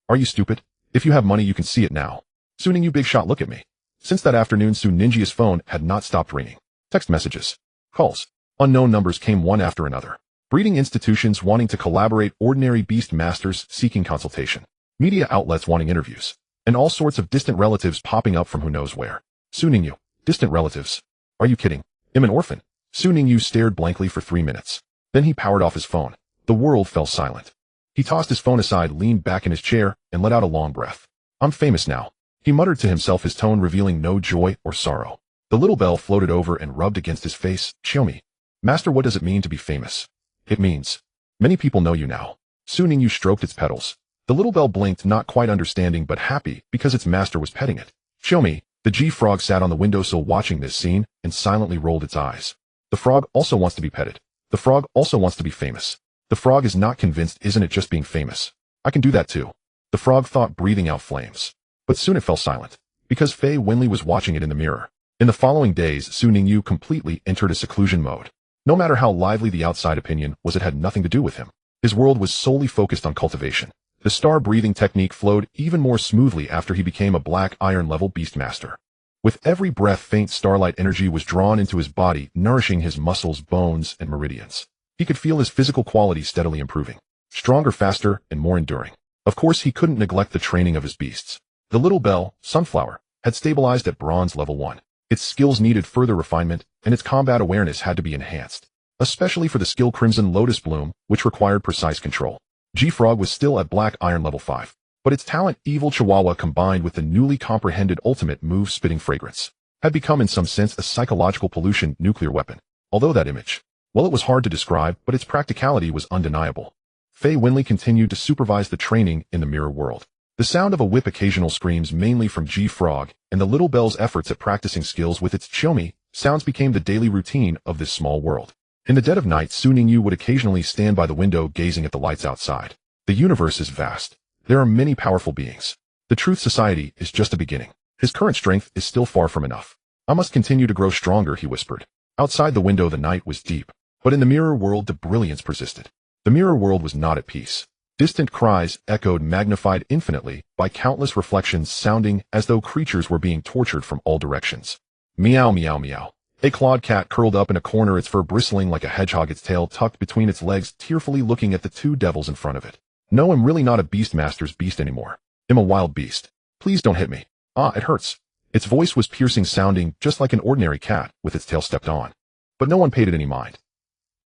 A: Are you stupid? If you have money you can see it now. Su Ningyu, big shot, look at me. Since that afternoon, Su Ninjia's phone had not stopped ringing. Text messages, calls, unknown numbers came one after another. Breeding institutions wanting to collaborate, ordinary beast masters seeking consultation, media outlets wanting interviews, and all sorts of distant relatives popping up from who knows where. Su Ningyu, distant relatives? Are you kidding? I'm an orphan. Su Ningyu stared blankly for 3 minutes. Then he powered off his phone. The world fell silent. He tossed his phone aside, leaned back in his chair, and let out a long breath. I'm famous now. He muttered to himself, his tone revealing no joy or sorrow. The little bell floated over and rubbed against his face. Show me. Master, what does it mean to be famous? It means many people know you now. Su Ningyu stroked its petals. The little bell blinked, not quite understanding but happy because its master was petting it. Show me. The G-frog sat on the windowsill watching this scene and silently rolled its eyes. The frog also wants to be petted. The frog also wants to be famous. The frog is not convinced, isn't it just being famous? I can do that too. The frog thought, breathing out flames. But soon it fell silent, because Fei Winley was watching it in the mirror. In the following days, Su Ningyu completely entered a seclusion mode. No matter how lively the outside opinion was, it had nothing to do with him. His world was solely focused on cultivation. The star-breathing technique flowed even more smoothly after he became a black iron-level beastmaster. With every breath, faint starlight energy was drawn into his body, nourishing his muscles, bones, and meridians. He could feel his physical qualities steadily improving. Stronger, faster, and more enduring. Of course, he couldn't neglect the training of his beasts. The little bell, Sunflower, had stabilized at bronze level 1. Its skills needed further refinement, and its combat awareness had to be enhanced, especially for the skill Crimson Lotus Bloom, which required precise control. G-Frog was still at black iron level 5, but its talent Evil Chihuahua, combined with the newly comprehended ultimate move Spitting Fragrance, had become in some sense a psychological pollution nuclear weapon. Although that image, well, it was hard to describe, but its practicality was undeniable. Fei Winley continued to supervise the training in the mirror world. The sound of a whip, occasional screams mainly from G-Frog, and the little bell's efforts at practicing skills with its Chomi sounds became the daily routine of this small world. In the dead of night, Su Ningyu would occasionally stand by the window gazing at the lights outside. The universe is vast. There are many powerful beings. The Truth Society is just a beginning. His current strength is still far from enough. I must continue to grow stronger, he whispered. Outside the window the night was deep, but in the mirror world the brilliance persisted. The mirror world was not at peace. Distant cries echoed, magnified infinitely by countless reflections, sounding as though creatures were being tortured from all directions. Meow, meow, meow. A clawed cat curled up in a corner, its fur bristling like a hedgehog, its tail tucked between its legs, tearfully looking at the two devils in front of it. No, I'm really not a beastmaster's beast anymore. I'm a wild beast. Please don't hit me. Ah, it hurts. Its voice was piercing, sounding just like an ordinary cat with its tail stepped on. But no one paid it any mind.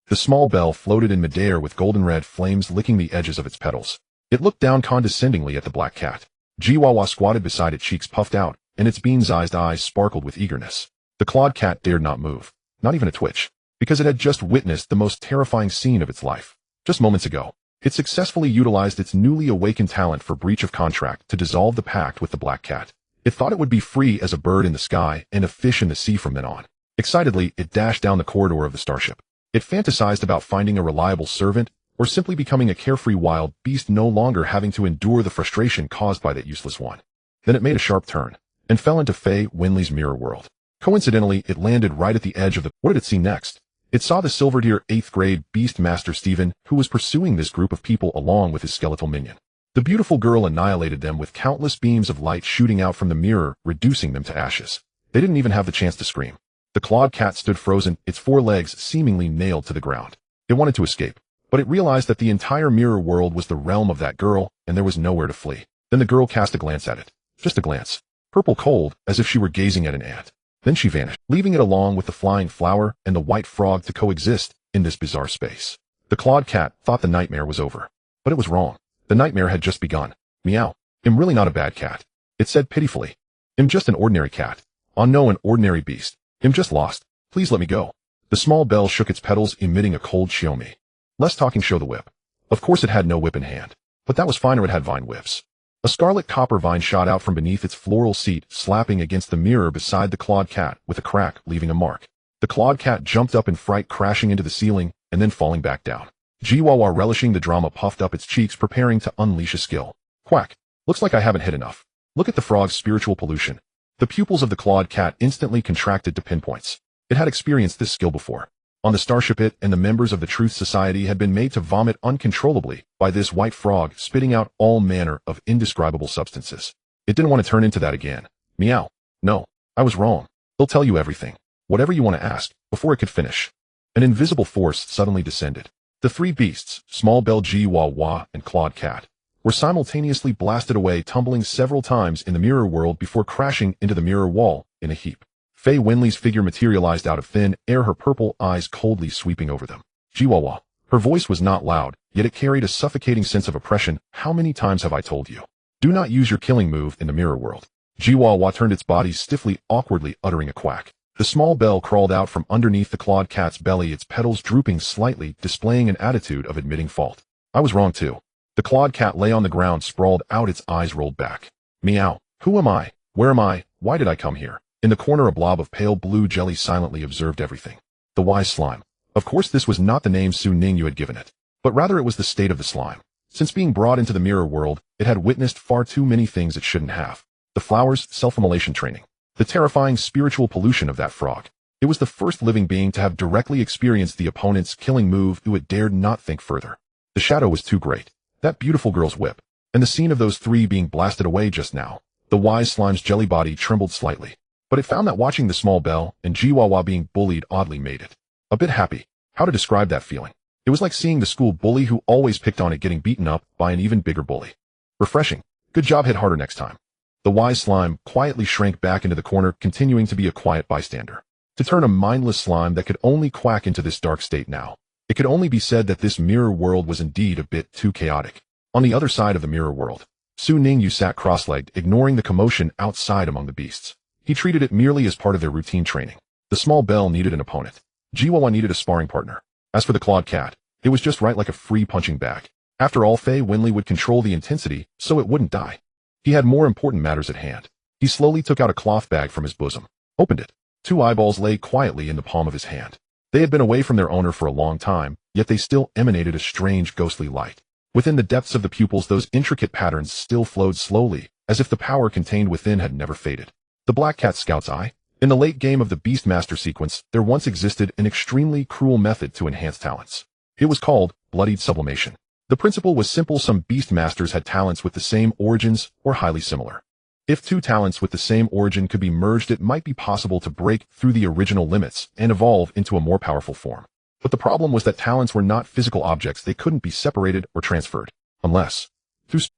A: The small bell floated in midair with golden-red flames licking the edges of its petals. It looked down condescendingly at the black cat. Chihuahua squatted beside it, cheeks puffed out, and its bean-sized eyes sparkled with eagerness. The clawed cat dared not move, not even a twitch, because it had just witnessed the most terrifying scene of its life. Just moments ago, it successfully utilized its newly awakened talent for breach of contract to dissolve the pact with the black cat. It thought it would be free as a bird in the sky and a fish in the sea from then on. Excitedly, it dashed down the corridor of the starship. It fantasized about finding a reliable servant, or simply becoming a carefree wild beast, no longer having to endure the frustration caused by that useless one. Then it made a sharp turn, and fell into Fei Winley's mirror world. Coincidentally, it landed right at the edge of the— What did it see next? It saw the Silverdeer 8th grade beast master Stephen, who was pursuing this group of people along with his skeletal minion. The beautiful girl annihilated them with countless beams of light shooting out from the mirror, reducing them to ashes. They didn't even have the chance to scream. The clawed cat stood frozen, its 4 legs seemingly nailed to the ground. It wanted to escape, but it realized that the entire mirror world was the realm of that girl, and there was nowhere to flee. Then the girl cast a glance at it. Just a glance. Purple cold, as if she were gazing at an ant. Then she vanished, leaving it along with the flying flower and the white frog to coexist in this bizarre space. The clawed cat thought the nightmare was over. But it was wrong. The nightmare had just begun. Meow. I'm really not a bad cat. It said pitifully. I'm just an ordinary cat. Oh no, an ordinary beast. I'm just lost. Please let me go. The small bell shook its petals, emitting a cold show me. Less talking, show the whip. Of course it had no whip in hand. But that was fine, or it had vine whips. A scarlet copper vine shot out from beneath its floral seat, slapping against the mirror beside the clawed cat with a crack, leaving a mark. The clawed cat jumped up in fright, crashing into the ceiling, and then falling back down. Chihuahua, relishing the drama, puffed up its cheeks, preparing to unleash a skill. Quack. Looks like I haven't hit enough. Look at the frog's spiritual pollution. The pupils of the clawed cat instantly contracted to pinpoints. It had experienced this skill before. On the starship, it and the members of the Truth Society had been made to vomit uncontrollably by this white frog, spitting out all manner of indescribable substances. It didn't want to turn into that again. Meow. No, I was wrong. They'll tell you everything. Whatever you want to ask, before it could finish. An invisible force suddenly descended. The three beasts, Small Bell, Chihuahua, and Clawed Cat, were simultaneously blasted away, tumbling several times in the mirror world before crashing into the mirror wall in a heap. Faye Winley's figure materialized out of thin air, her purple eyes coldly sweeping over them. Chihuahua. Her voice was not loud, yet it carried a suffocating sense of oppression. How many times have I told you? Do not use your killing move in the mirror world. Chihuahua turned its body stiffly, awkwardly uttering a quack. The small bell crawled out from underneath the clawed cat's belly, its petals drooping slightly, displaying an attitude of admitting fault. I was wrong too. The clawed cat lay on the ground, sprawled out, its eyes rolled back. Meow. Who am I? Where am I? Why did I come here? In the corner, a blob of pale blue jelly silently observed everything. The wise slime. Of course, this was not the name Su Ningyu had given it, but rather it was the state of the slime. Since being brought into the mirror world, it had witnessed far too many things it shouldn't have. The flowers, self-immolation training. The terrifying spiritual pollution of that frog. It was the first living being to have directly experienced the opponent's killing move, who it dared not think further. The shadow was too great. That beautiful girl's whip. And the scene of those three being blasted away just now. The wise slime's jelly body trembled slightly. But it found that watching the small bell and Chihuahua being bullied oddly made it a bit happy. How to describe that feeling? It was like seeing the school bully who always picked on it getting beaten up by an even bigger bully. Refreshing. Good job, hit harder next time. The wise slime quietly shrank back into the corner, continuing to be a quiet bystander. To turn a mindless slime that could only quack into this dark state now. It could only be said that this mirror world was indeed a bit too chaotic. On the other side of the mirror world, Su Ningyu sat cross-legged, ignoring the commotion outside among the beasts. He treated it merely as part of their routine training. The small bell needed an opponent. Chihuahua needed a sparring partner. As for the clawed cat, it was just right, like a free punching bag. After all, Faye Winley would control the intensity, so it wouldn't die. He had more important matters at hand. He slowly took out a cloth bag from his bosom, opened it. Two eyeballs lay quietly in the palm of his hand. They had been away from their owner for a long time, yet they still emanated a strange ghostly light. Within the depths of the pupils, those intricate patterns still flowed slowly, as if the power contained within had never faded. The Black Cat Scout's Eye. In the late game of the Beast Tamer Sequence, there once existed an extremely cruel method to enhance talents. It was called bloodied sublimation. The principle was simple. Some Beast Masters had talents with the same origins or highly similar. If two talents with the same origin could be merged, it might be possible to break through the original limits and evolve into a more powerful form. But the problem was that talents were not physical objects. They couldn't be separated or transferred, unless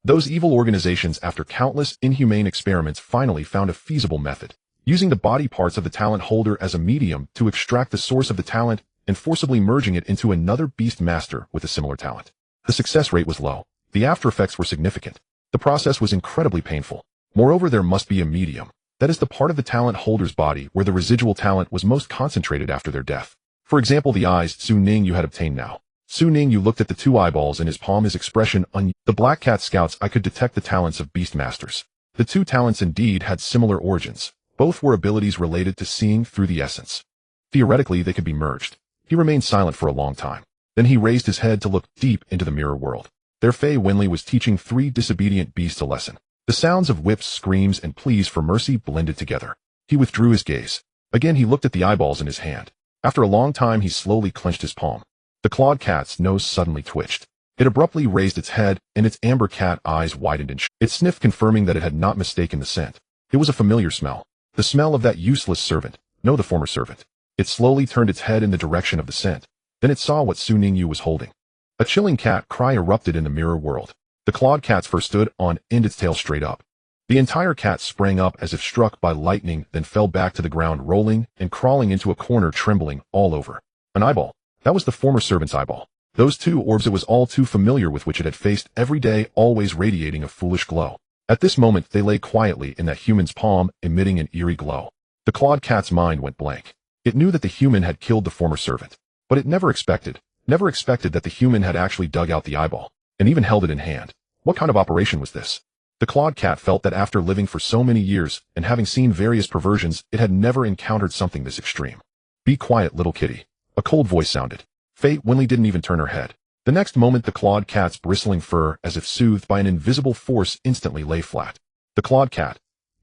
A: those evil organizations, after countless inhumane experiments, finally found a feasible method, using the body parts of the talent holder as a medium to extract the source of the talent and forcibly merging it into another Beast Master with a similar talent. The success rate was low. The after effects were significant. The process was incredibly painful. Moreover, there must be a medium, that is the part of the talent holder's body where the residual talent was most concentrated after their death. For example, the eyes Su Ningyu had obtained now. Su Ningyu looked at the two eyeballs in his palm, his expression the Black Cat Scouts. I could detect the talents of Beast Masters. The two talents indeed had similar origins. Both were abilities related to seeing through the essence. Theoretically, they could be merged. He remained silent for a long time. Then he raised his head to look deep into the mirror world. There Faye Winley was teaching three disobedient beasts a lesson. The sounds of whips, screams, and pleas for mercy blended together. He withdrew his gaze. Again he looked at the eyeballs in his hand. After a long time he slowly clenched his palm. The clawed cat's nose suddenly twitched. It abruptly raised its head, and its amber cat eyes widened and it sniffed, confirming that it had not mistaken the scent. It was a familiar smell. The smell of that useless servant. No, the former servant. It slowly turned its head in the direction of the scent. Then it saw what Su Ningyu was holding. A chilling cat cry erupted in the mirror world. The clawed cat's fur stood on end, its tail straight up. The entire cat sprang up as if struck by lightning, then fell back to the ground, rolling and crawling into a corner, trembling all over. An eyeball. That was the former servant's eyeball. Those two orbs it was all too familiar with, which it had faced every day, always radiating a foolish glow. At this moment they lay quietly in that human's palm, emitting an eerie glow. The clawed cat's mind went blank. It knew that the human had killed the former servant, but it never expected that the human had actually dug out the eyeball, and even held it in hand. What kind of operation was this? The clawed cat felt that after living for so many years, and having seen various perversions, it had never encountered something this extreme. "Be quiet, little kitty," a cold voice sounded. Faye Winley didn't even turn her head. The next moment the clawed cat's bristling fur, as if soothed by an invisible force, instantly lay flat. The clawed cat.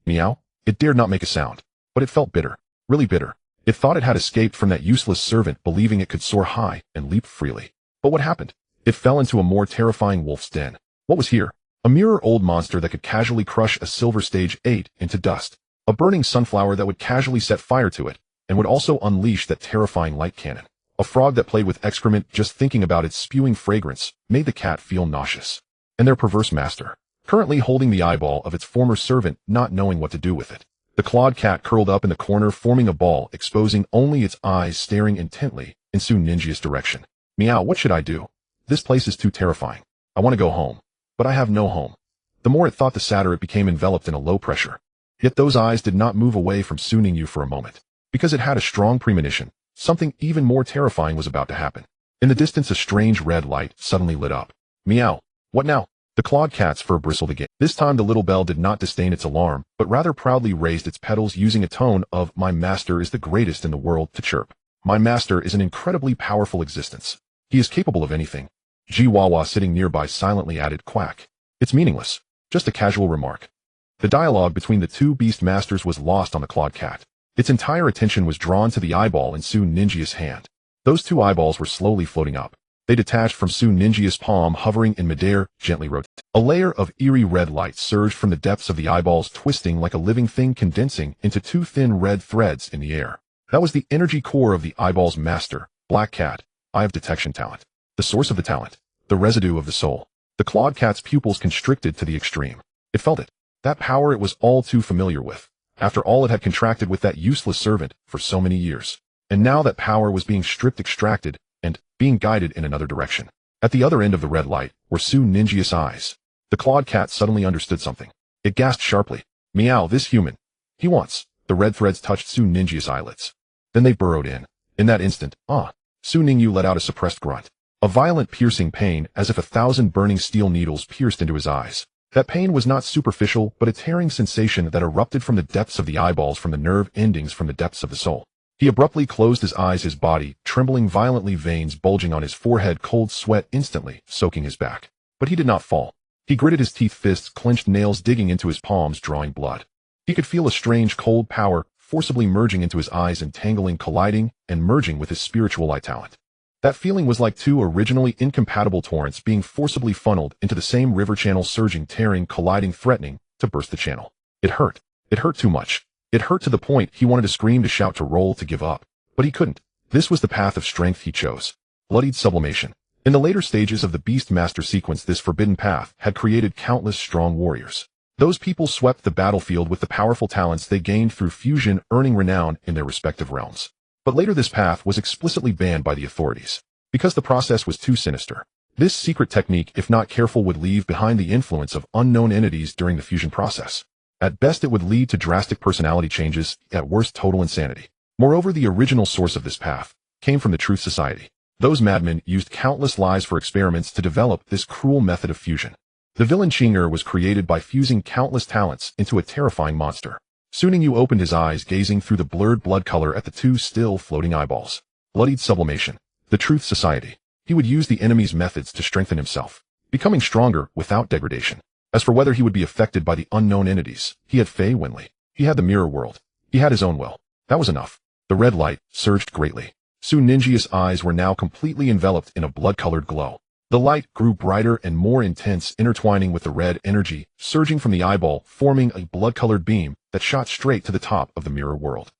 A: Meow. It dared not make a sound, but it felt bitter, really bitter. It thought it had escaped from that useless servant, believing it could soar high and leap freely. But what happened? It fell into a more terrifying wolf's den. What was here? A mirror-old monster that could casually crush a silver stage 8 into dust. A burning sunflower that would casually set fire to it, and would also unleash that terrifying light cannon. A frog that played with excrement. Just thinking about its spewing fragrance made the cat feel nauseous. And their perverse master, currently holding the eyeball of its former servant, not knowing what to do with it. The clawed cat curled up in the corner, forming a ball, exposing only its eyes, staring intently in Su Ninja's direction. Meow, what should I do? This place is too terrifying. I want to go home. But I have no home. The more it thought, the sadder it became, enveloped in a low pressure. Yet those eyes did not move away from Su Ningyu for a moment, because it had a strong premonition. Something even more terrifying was about to happen. In the distance, a strange red light suddenly lit up. Meow. What now? The clawed cat's fur bristled again. This time the little bell did not disdain its alarm, but rather proudly raised its petals, using a tone of "My master is the greatest in the world" to chirp. My master is an incredibly powerful existence. He is capable of anything. Jiwawa, sitting nearby, silently added, "Quack. It's meaningless. Just a casual remark." The dialogue between the two beast masters was lost on the clawed cat. Its entire attention was drawn to the eyeball in Su Ninja's hand. Those two eyeballs were slowly floating up. They detached from Su Ninja's palm, hovering in midair, gently rotating. A layer of eerie red light surged from the depths of the eyeballs, twisting like a living thing, condensing into two thin red threads in the air. That was the energy core of the eyeball's master, Black Cat, Eye of Detection talent. The source of the talent. The residue of the soul. The clawed cat's pupils constricted to the extreme. It felt it. That power it was all too familiar with. After all it had contracted with that useless servant for so many years. And now that power was being stripped, extracted, and being guided in another direction. At the other end of the red light were Su Ninja's eyes. The clawed cat suddenly understood something. It gasped sharply. Meow, this human. He wants. The red threads touched Su Ninja's eyelids. Then they burrowed in. In that instant, Su Ningyu let out a suppressed grunt. A violent piercing pain, as if 1,000 burning steel needles pierced into his eyes. That pain was not superficial, but a tearing sensation that erupted from the depths of the eyeballs, from the nerve endings, from the depths of the soul. He abruptly closed his eyes, his body trembling violently, veins bulging on his forehead, cold sweat instantly soaking his back. But he did not fall. He gritted his teeth, fists clenched, nails digging into his palms, drawing blood. He could feel a strange cold power forcibly merging into his eyes, entangling, colliding, and merging with his spiritual eye talent. That feeling was like two originally incompatible torrents being forcibly funneled into the same river channel, surging, tearing, colliding, threatening to burst the channel. It hurt. It hurt too much. It hurt to the point he wanted to scream, to shout, to roll, to give up. But he couldn't. This was the path of strength he chose. Bloodied sublimation. In the later stages of the Beast Master sequence, this forbidden path had created countless strong warriors. Those people swept the battlefield with the powerful talents they gained through fusion, earning renown in their respective realms. But later this path was explicitly banned by the authorities, because the process was too sinister. This secret technique, if not careful, would leave behind the influence of unknown entities during the fusion process. At best it would lead to drastic personality changes, at worst total insanity. Moreover, the original source of this path came from the Truth Society. Those madmen used countless lies for experiments to develop this cruel method of fusion. The villain Ching'er was created by fusing countless talents into a terrifying monster. Su Ningyu opened his eyes, gazing through the blurred blood color at the two still floating eyeballs. Bloodied sublimation. The Truth Society. He would use the enemy's methods to strengthen himself, becoming stronger without degradation. As for whether he would be affected by the unknown entities, he had Faye Winley. He had the mirror world. He had his own will. That was enough. The red light surged greatly. Su Ninja's eyes were now completely enveloped in a blood-colored glow. The light grew brighter and more intense, intertwining with the red energy, surging from the eyeball, forming a blood-colored beam that shot straight to the top of the mirror world.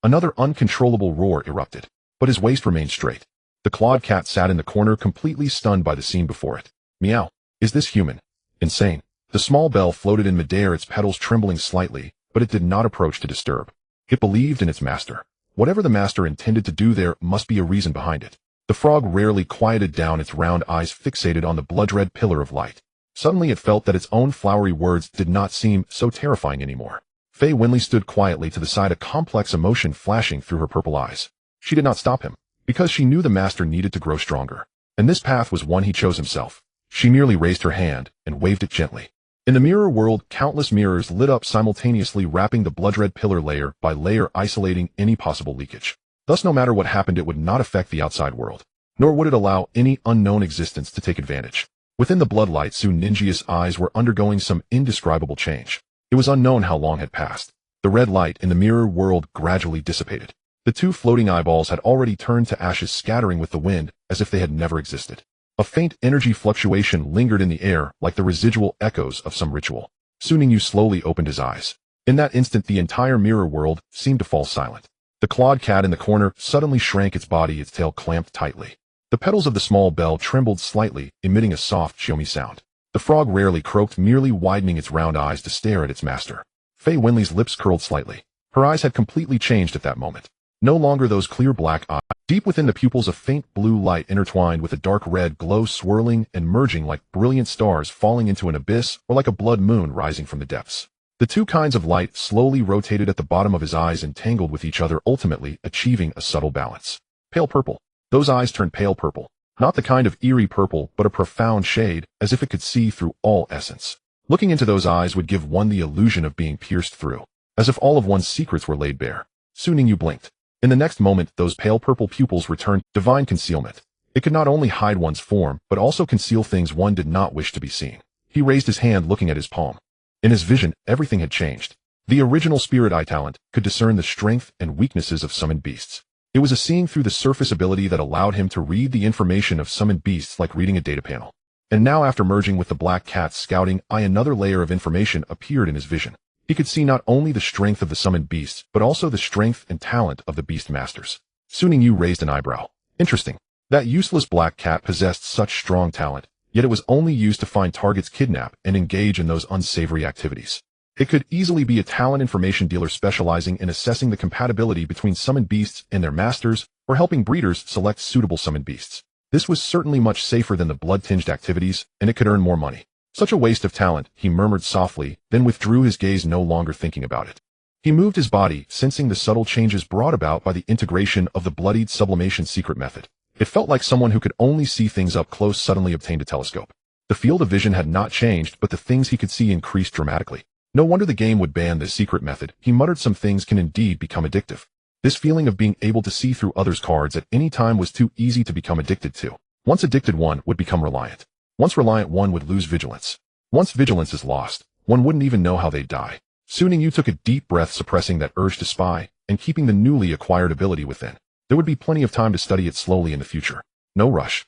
A: Another uncontrollable roar erupted, but his waist remained straight. The clawed cat sat in the corner, completely stunned by the scene before it. Meow. Is this human? Insane. The small bell floated in midair, its petals trembling slightly, but it did not approach to disturb. It believed in its master. Whatever the master intended to do, there must be a reason behind it. The frog rarely quieted down, its round eyes fixated on the blood-red pillar of light. Suddenly it felt that its own flowery words did not seem so terrifying anymore. Faye Winley stood quietly to the side, a complex emotion flashing through her purple eyes. She did not stop him, because she knew the master needed to grow stronger. And this path was one he chose himself. She merely raised her hand and waved it gently. In the mirror world, countless mirrors lit up simultaneously, wrapping the blood-red pillar layer by layer, isolating any possible leakage. Thus, no matter what happened, it would not affect the outside world, nor would it allow any unknown existence to take advantage. Within the bloodlight, Su Ninjia's eyes were undergoing some indescribable change. It was unknown how long had passed. The red light in the mirror world gradually dissipated. The two floating eyeballs had already turned to ashes, scattering with the wind as if they had never existed. A faint energy fluctuation lingered in the air, like the residual echoes of some ritual. Su Ningyu slowly opened his eyes. In that instant, the entire mirror world seemed to fall silent. The clawed cat in the corner suddenly shrank, its body, its tail clamped tightly. The petals of the small bell trembled slightly, emitting a soft shiomi sound. The frog rarely croaked, merely widening its round eyes to stare at its master. Faye Winley's lips curled slightly. Her eyes had completely changed at that moment. No longer those clear black eyes. Deep within the pupils, a faint blue light intertwined with a dark red glow, swirling and merging like brilliant stars falling into an abyss, or like a blood moon rising from the depths. The two kinds of light slowly rotated at the bottom of his eyes and tangled with each other, ultimately achieving a subtle balance. Pale purple. Those eyes turned pale purple. Not the kind of eerie purple, but a profound shade, as if it could see through all essence. Looking into those eyes would give one the illusion of being pierced through, as if all of one's secrets were laid bare. Su Ningyu blinked. In the next moment, those pale purple pupils returned divine concealment. It could not only hide one's form, but also conceal things one did not wish to be seen. He raised his hand, looking at his palm. In his vision, everything had changed. The original spirit eye talent could discern the strength and weaknesses of summoned beasts. It was a seeing through the surface ability that allowed him to read the information of summoned beasts like reading a data panel. And now, after merging with the black cat's scouting eye, another layer of information appeared in his vision. He could see not only the strength of the summoned beasts, but also the strength and talent of the beast masters. Su Ningyu raised an eyebrow. Interesting. That useless black cat possessed such strong talent, yet it was only used to find targets, kidnap, and engage in those unsavory activities. It could easily be a talent information dealer specializing in assessing the compatibility between summoned beasts and their masters, or helping breeders select suitable summoned beasts. This was certainly much safer than the blood-tinged activities, and it could earn more money. Such a waste of talent, he murmured softly, then withdrew his gaze, no longer thinking about it. He moved his body, sensing the subtle changes brought about by the integration of the bloodied sublimation secret method. It felt like someone who could only see things up close suddenly obtained a telescope. The field of vision had not changed, but the things he could see increased dramatically. No wonder the game would ban this secret method. He muttered, some things can indeed become addictive. This feeling of being able to see through others' cards at any time was too easy to become addicted to. Once addicted, one would become reliant. Once reliant, one would lose vigilance. Once vigilance is lost, one wouldn't even know how they'd die. Su Ningyu took a deep breath, suppressing that urge to spy, and keeping the newly acquired ability within. There would be plenty of time to study it slowly in the future. No rush.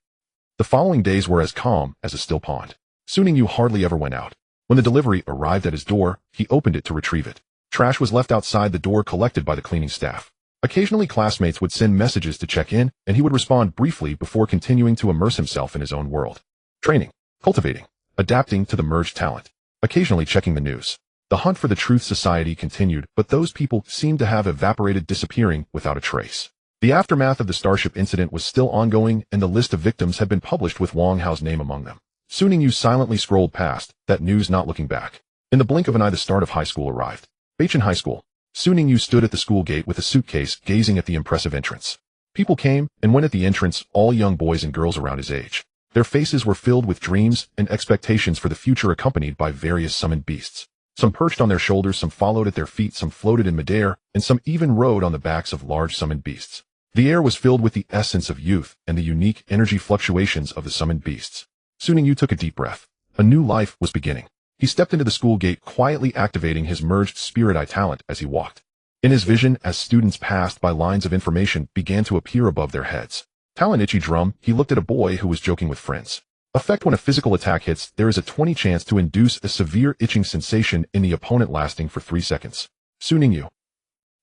A: The following days were as calm as a still pond. Su Ningyu hardly ever went out. When the delivery arrived at his door, he opened it to retrieve it. Trash was left outside the door, collected by the cleaning staff. Occasionally, classmates would send messages to check in, and he would respond briefly before continuing to immerse himself in his own world. Training, cultivating, adapting to the merged talent, occasionally checking the news. The hunt for the Truth Society continued, but those people seemed to have evaporated, disappearing without a trace. The aftermath of the Starship incident was still ongoing, and the list of victims had been published with Wang Hao's name among them. Su Ningyu silently scrolled past that news, not looking back. In the blink of an eye, the start of high school arrived. Beichin High School. Su Ningyu stood at the school gate with a suitcase, gazing at the impressive entrance. People came and went at the entrance, all young boys and girls around his age. Their faces were filled with dreams and expectations for the future, accompanied by various summoned beasts. Some perched on their shoulders, some followed at their feet, some floated in midair, and some even rode on the backs of large summoned beasts. The air was filled with the essence of youth and the unique energy fluctuations of the summoned beasts. Su Ningyu took a deep breath. A new life was beginning. He stepped into the school gate, quietly activating his merged spirit eye talent as he walked. In his vision, as students passed by, lines of information began to appear above their heads. Talent itchy drum, he looked at a boy who was joking with friends. Effect: when a physical attack hits, there is a 20 chance to induce a severe itching sensation in the opponent lasting for 3 seconds. Su Ningyu.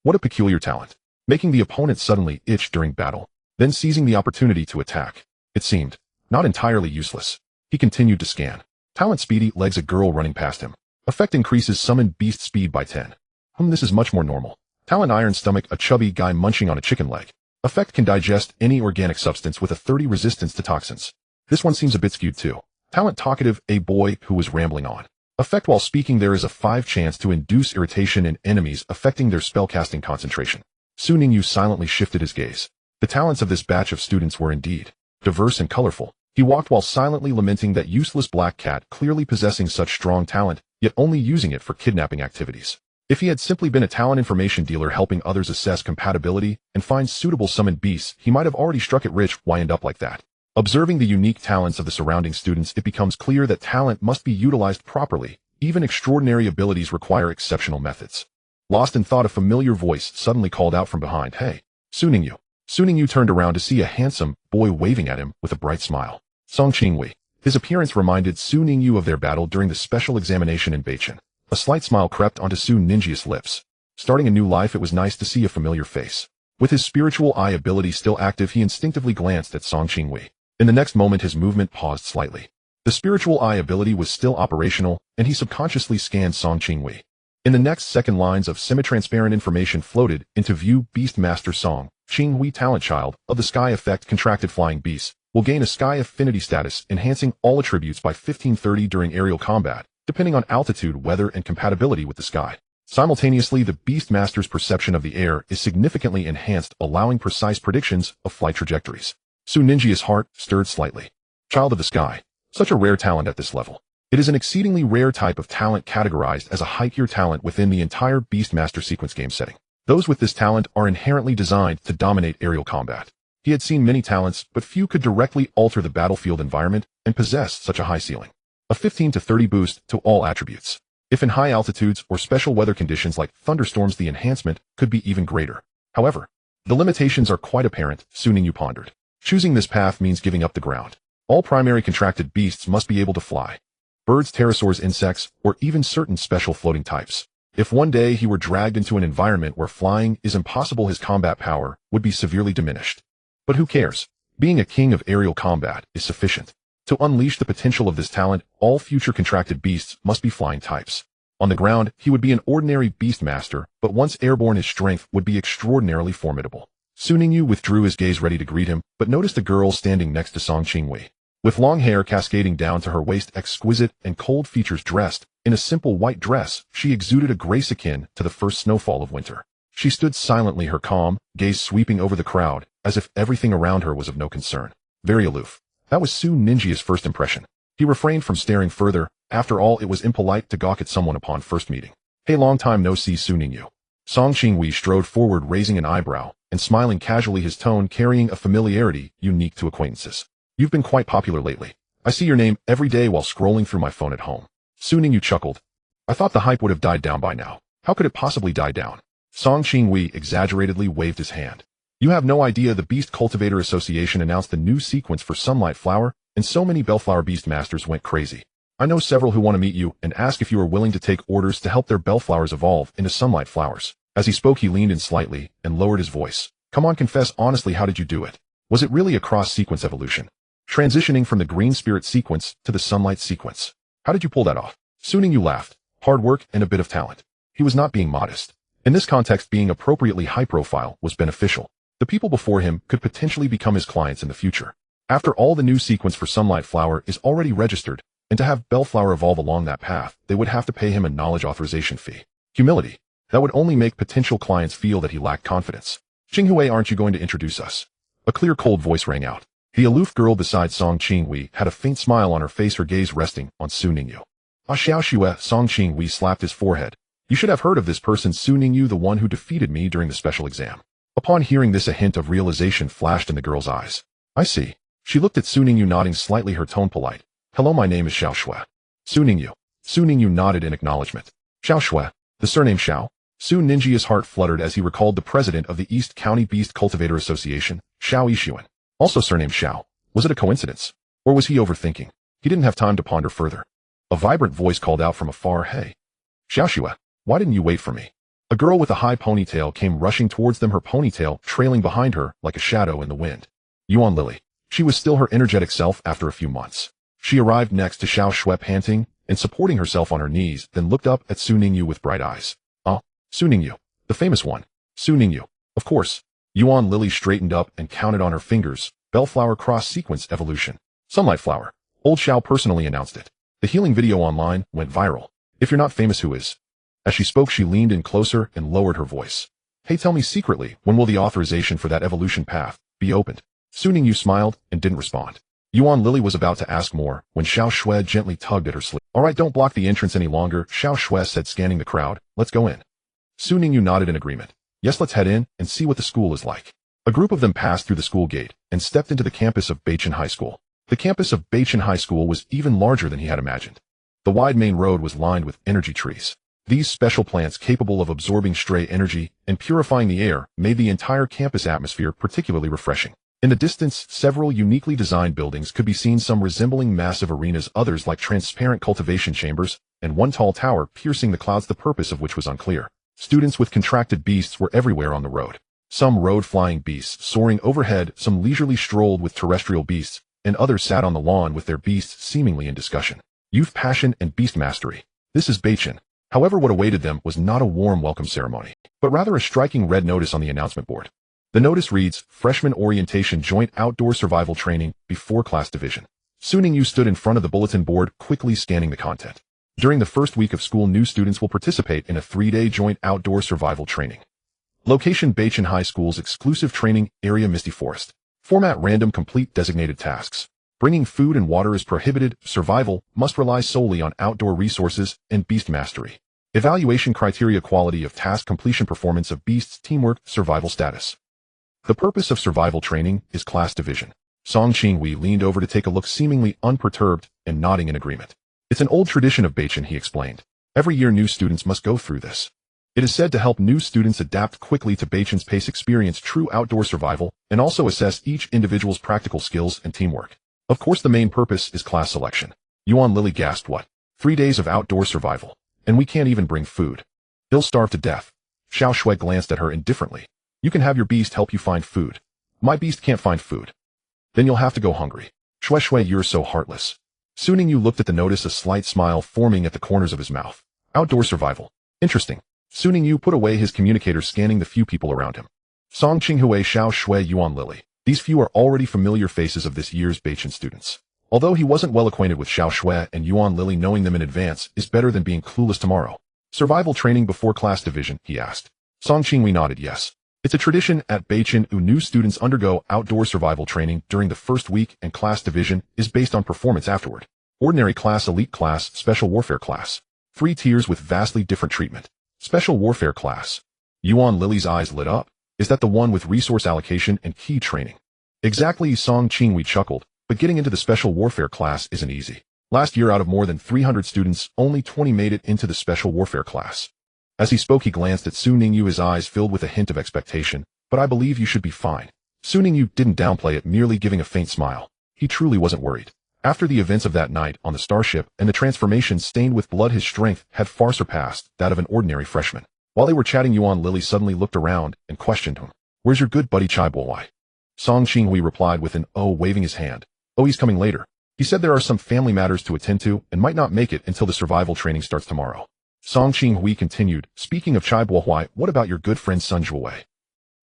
A: What a peculiar talent. Making the opponent suddenly itch during battle, then seizing the opportunity to attack. It seemed not entirely useless. He continued to scan. Talent: speedy legs, a girl running past him. Effect: increases summoned beast speed by 10. This is much more normal. Talent: iron stomach, a chubby guy munching on a chicken leg. Effect can digest any organic substance with a 30 resistance to toxins. This one seems a bit skewed too. Talent talkative, a boy who was rambling on. Effect while speaking there is a 5 chance to induce irritation in enemies affecting their spellcasting concentration. Su Ningyu silently shifted his gaze. The talents of this batch of students were indeed diverse and colorful. He walked while silently lamenting that useless black cat clearly possessing such strong talent, yet only using it for kidnapping activities. If he had simply been a talent information dealer helping others assess compatibility and find suitable summoned beasts, he might have already struck it rich. Why end up like that? Observing the unique talents of the surrounding students, it becomes clear that talent must be utilized properly. Even extraordinary abilities require exceptional methods. Lost in thought, a familiar voice suddenly called out from behind, "Hey, Su Ningyu." Su Ningyu turned around to see a handsome boy waving at him with a bright smile. Song Qingwei. His appearance reminded Su Ningyu of their battle during the special examination in Beichen. A slight smile crept onto Su Ninjia's lips. Starting a new life, it was nice to see a familiar face. With his spiritual eye ability still active, he instinctively glanced at Song Qingwei. In the next moment, his movement paused slightly. The spiritual eye ability was still operational, and he subconsciously scanned Song Qingwei. In the next second, lines of semi-transparent information floated into view. Beastmaster Song Qingwei, talent child of the sky effect, contracted flying beasts, will gain a sky affinity status, enhancing all attributes by 1530 during aerial combat, depending on altitude, weather, and compatibility with the sky. Simultaneously, the Beastmaster's perception of the air is significantly enhanced, allowing precise predictions of flight trajectories. Su Ninjia's heart stirred slightly. Child of the sky. Such a rare talent at this level. It is an exceedingly rare type of talent categorized as a high-tier talent within the entire Beastmaster Sequence game setting. Those with this talent are inherently designed to dominate aerial combat. He had seen many talents, but few could directly alter the battlefield environment and possess such a high ceiling. A 15 to 30 boost to all attributes. If in high altitudes or special weather conditions like thunderstorms, the enhancement could be even greater. However, the limitations are quite apparent, Su Ningyu pondered. Choosing this path means giving up the ground. All primary contracted beasts must be able to fly. Birds, pterosaurs, insects, or even certain special floating types. If one day he were dragged into an environment where flying is impossible, his combat power would be severely diminished. But who cares? Being a king of aerial combat is sufficient. To unleash the potential of this talent, all future contracted beasts must be flying types. On the ground, he would be an ordinary beastmaster, but once airborne, his strength would be extraordinarily formidable. Su Ningyu withdrew his gaze, ready to greet him, but noticed a girl standing next to Song Qingwei. With long hair cascading down to her waist, exquisite and cold features, dressed in a simple white dress, she exuded a grace akin to the first snowfall of winter. She stood silently, her calm gaze sweeping over the crowd, as if everything around her was of no concern. Very aloof. That was Su Ninjia's first impression. He refrained from staring further. After all, it was impolite to gawk at someone upon first meeting. "Hey, long time no see, Su Ningyu." Song Qingwei strode forward, raising an eyebrow and smiling casually, his tone carrying a familiarity unique to acquaintances. "You've been quite popular lately. I see your name every day while scrolling through my phone at home." Su Ningyu chuckled. "I thought the hype would have died down by now. How could it possibly die down?" Song Qingwei exaggeratedly waved his hand. "You have no idea. The Beast Cultivator Association announced the new sequence for Sunlight Flower, and so many Bellflower Beastmasters went crazy. I know several who want to meet you and ask if you are willing to take orders to help their Bellflowers evolve into Sunlight Flowers." As he spoke, he leaned in slightly and lowered his voice. "Come on, confess honestly, how did you do it? Was it really a cross-sequence evolution? Transitioning from the Green Spirit Sequence to the Sunlight Sequence? How did you pull that off?" Su Ningyu laughed. "Hard work and a bit of talent." He was not being modest. In this context, being appropriately high-profile was beneficial. The people before him could potentially become his clients in the future. After all, the new sequence for Sunlight Flower is already registered, and to have Bellflower evolve along that path, they would have to pay him a knowledge authorization fee. Humility. That would only make potential clients feel that he lacked confidence. "Qinghui, aren't you going to introduce us?" A clear, cold voice rang out. The aloof girl beside Song Qingwei had a faint smile on her face, her gaze resting on Su Ningyu. "Ah, Xiaoxue," Song Qingwei slapped his forehead. "You should have heard of this person, Su Ningyu, the one who defeated me during the special exam." Upon hearing this, a hint of realization flashed in the girl's eyes. "I see." She looked at Su Ningyu, nodding slightly, her tone polite. "Hello, my name is Xiaoxue." Su Ningyu. Su Ningyu nodded in acknowledgement. "Xiaoxue, the surname Xiao?" Su Ninjia's heart fluttered as he recalled the president of the East County Beast Cultivator Association, Xiao Yixuan. Also surnamed Xiao. Was it a coincidence? Or was he overthinking? He didn't have time to ponder further. A vibrant voice called out from afar, "Hey, Xiaoxue, why didn't you wait for me?" A girl with a high ponytail came rushing towards them, her ponytail trailing behind her like a shadow in the wind. Yuan Lily. She was still her energetic self after a few months. She arrived next to Xiaoxue, panting and supporting herself on her knees, then looked up at Su Ningyu with bright eyes. "Ah, Su Ningyu, the famous one." "Su Ningyu. Of course. Yuan Lily straightened up and counted on her fingers. Bellflower Cross Sequence Evolution. Sunlight Flower. Old Xiao personally announced it. The healing video online went viral. If you're not famous, who is? As she spoke, she leaned in closer and lowered her voice. Hey, tell me secretly, when will the authorization for that evolution path be opened? Su Ningyu smiled and didn't respond. Yuan Lily was about to ask more when Xiao Shui gently tugged at her sleeve. Alright, don't block the entrance any longer, Xiao Shui said, scanning the crowd. Let's go in. Su Ningyu nodded in agreement. Yes, let's head in and see what the school is like. A group of them passed through the school gate and stepped into the campus of Beichen High School. The campus of Beichen High School was even larger than he had imagined. The wide main road was lined with energy trees. These special plants, capable of absorbing stray energy and purifying the air, made the entire campus atmosphere particularly refreshing. In the distance, several uniquely designed buildings could be seen, some resembling massive arenas, others like transparent cultivation chambers, and one tall tower piercing the clouds, the purpose of which was unclear. Students with contracted beasts were everywhere on the road. Some rode flying beasts soaring overhead, some leisurely strolled with terrestrial beasts, and others sat on the lawn with their beasts seemingly in discussion. Youth, passion, and beast mastery. This is Beichen. However, what awaited them was not a warm welcome ceremony, but rather a striking red notice on the announcement board. The notice reads, Freshman Orientation Joint Outdoor Survival Training Before Class Division. Su Ningyu stood in front of the bulletin board, quickly scanning the content. During the first week of school, new students will participate in a 3-day joint outdoor survival training. Location: Beichen High School's exclusive training area, Misty Forest. Format: random, complete designated tasks. Bringing food and water is prohibited. Survival must rely solely on outdoor resources and beast mastery. Evaluation criteria: quality of task completion, performance of beasts, teamwork, survival status. The purpose of survival training is class division. Song Qinghui leaned over to take a look, seemingly unperturbed and nodding in agreement. It's an old tradition of Beichen, he explained. Every year new students must go through this. It is said to help new students adapt quickly to Beichen's pace, experience true outdoor survival, and also assess each individual's practical skills and teamwork. Of course, the main purpose is class selection. Yuan Lily gasped. What? 3 days of outdoor survival? And we can't even bring food. They'll starve to death. Xiao Shui glanced at her indifferently. You can have your beast help you find food. My beast can't find food. Then you'll have to go hungry. Shui, you're so heartless. Su Ningyu looked at the notice, a slight smile forming at the corners of his mouth. Outdoor survival. Interesting. Su Ningyu put away his communicator, scanning the few people around him. Song Qinghui, Xiao Shui, Yuan Lily. These few are already familiar faces of this year's Beichen students. Although he wasn't well acquainted with Xiao Shui and Yuan Lily, knowing them in advance is better than being clueless tomorrow. Survival training before class division, he asked. Song Qinghui nodded yes. It's a tradition at Beichen. New students undergo outdoor survival training during the first week, and class division is based on performance afterward. Ordinary class, elite class, special warfare class. 3 tiers with vastly different treatment. Special warfare class. Yuan Lily's eyes lit up. Is that the one with resource allocation and key training? Exactly, Song Qinghui chuckled, but getting into the special warfare class isn't easy. Last year, out of more than 300 students, only 20 made it into the special warfare class. As he spoke, he glanced at Su Ningyu, his eyes filled with a hint of expectation. But I believe you should be fine. Su Ningyu didn't downplay it, merely giving a faint smile. He truly wasn't worried. After the events of that night on the starship and the transformation stained with blood, his strength had far surpassed that of an ordinary freshman. While they were chatting, Yuan Lily suddenly looked around and questioned him. Where's your good buddy Chai Boy? Song Qinghui replied with an "oh," waving his hand. Oh, he's coming later. He said there are some family matters to attend to and might not make it until the survival training starts tomorrow. Song Qinghui continued, speaking of Chai Boy, what about your good friend Sun Zhuwei?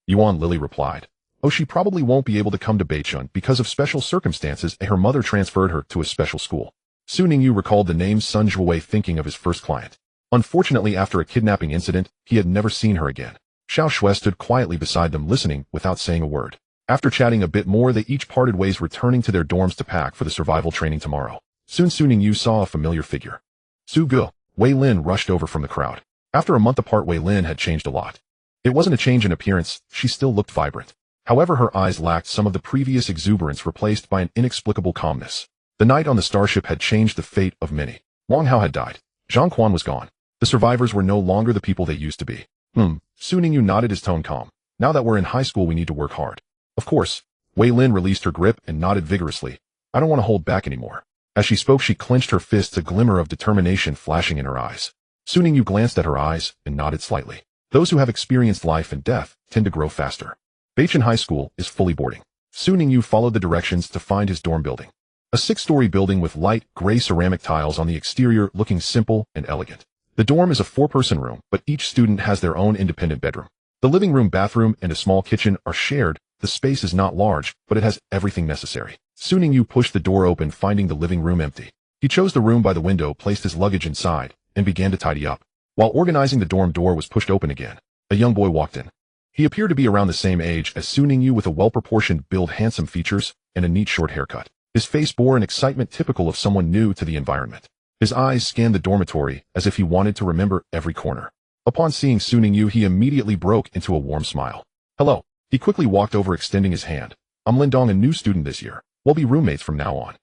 A: Yuan Lily replied, oh, she probably won't be able to come to Beichun because of special circumstances, and her mother transferred her to a special school. Su Ningyu recalled the name Sun Zhuwei, thinking of his first client. Unfortunately, after a kidnapping incident, he had never seen her again. Xiao Shui stood quietly beside them, listening without saying a word. After chatting a bit more, they each parted ways, returning to their dorms to pack for the survival training tomorrow. Soon Su Ningyu saw a familiar figure. Su Ge. Wei Lin rushed over from the crowd. After a month apart, Wei Lin had changed a lot. It wasn't a change in appearance, she still looked vibrant. However, her eyes lacked some of the previous exuberance, replaced by an inexplicable calmness. The night on the starship had changed the fate of many. Wang Hao had died. Zhang Quan was gone. The survivors were no longer the people they used to be. Su Ningyu nodded, his tone calm. Now that we're in high school, we need to work hard. Of course. Wei Lin released her grip and nodded vigorously. I don't want to hold back anymore. As she spoke, she clenched her fists, a glimmer of determination flashing in her eyes. Su Ningyu glanced at her eyes and nodded slightly. Those who have experienced life and death tend to grow faster. Beichen High School is fully boarding. Su Ningyu followed the directions to find his dorm building. A 6-story building with light gray ceramic tiles on the exterior, looking simple and elegant. The dorm is a 4-person room, but each student has their own independent bedroom. The living room, bathroom, and a small kitchen are shared. The space is not large, but it has everything necessary. Su Ningyu pushed the door open, finding the living room empty. He chose the room by the window, placed his luggage inside, and began to tidy up. While organizing, the dorm door was pushed open again. A young boy walked in. He appeared to be around the same age as Su Ningyu, with a well-proportioned build, handsome features, and a neat short haircut. His face bore an excitement typical of someone new to the environment. His eyes scanned the dormitory as if he wanted to remember every corner. Upon seeing Su Ningyu, he immediately broke into a warm smile. Hello. He quickly walked over, extending his hand. I'm Lindong, a new student this year. We'll be roommates from now on.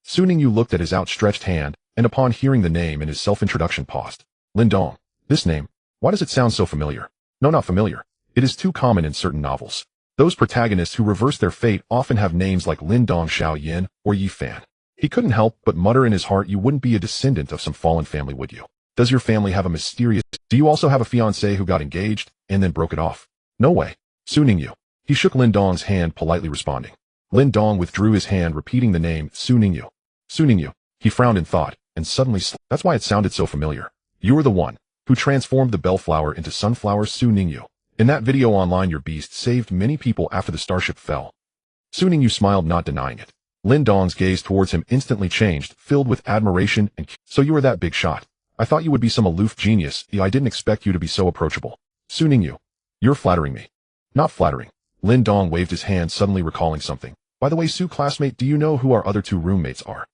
A: Su Ningyu looked at his outstretched hand, and upon hearing the name in his self-introduction paused. Lindong. This name. Why does it sound so familiar? No, not familiar. It is too common in certain novels. Those protagonists who reverse their fate often have names like Lindong Xiao Yin or Yi Fan. He couldn't help but mutter in his heart, you wouldn't be a descendant of some fallen family, would you? Does your family have a mysterious... Do you also have a fiancé who got engaged and then broke it off? No way. Su Ningyu. He shook Lindong's hand, politely responding. Lindong withdrew his hand, repeating the name, Su Ningyu. Su Ningyu. He frowned in thought, and suddenly that's why it sounded so familiar. You were the one who transformed the bellflower into sunflower, Su Ningyu. In that video online, your beast saved many people after the starship fell. Su Ningyu smiled, not denying it. Lindong's gaze towards him instantly changed, filled with admiration and... So you were that big shot. I thought you would be some aloof genius. I didn't expect you to be so approachable. Su Ningyu. You're flattering me. Not flattering. Lindong waved his hand, suddenly recalling something. By the way, Su, classmate, do you know who our other two roommates are?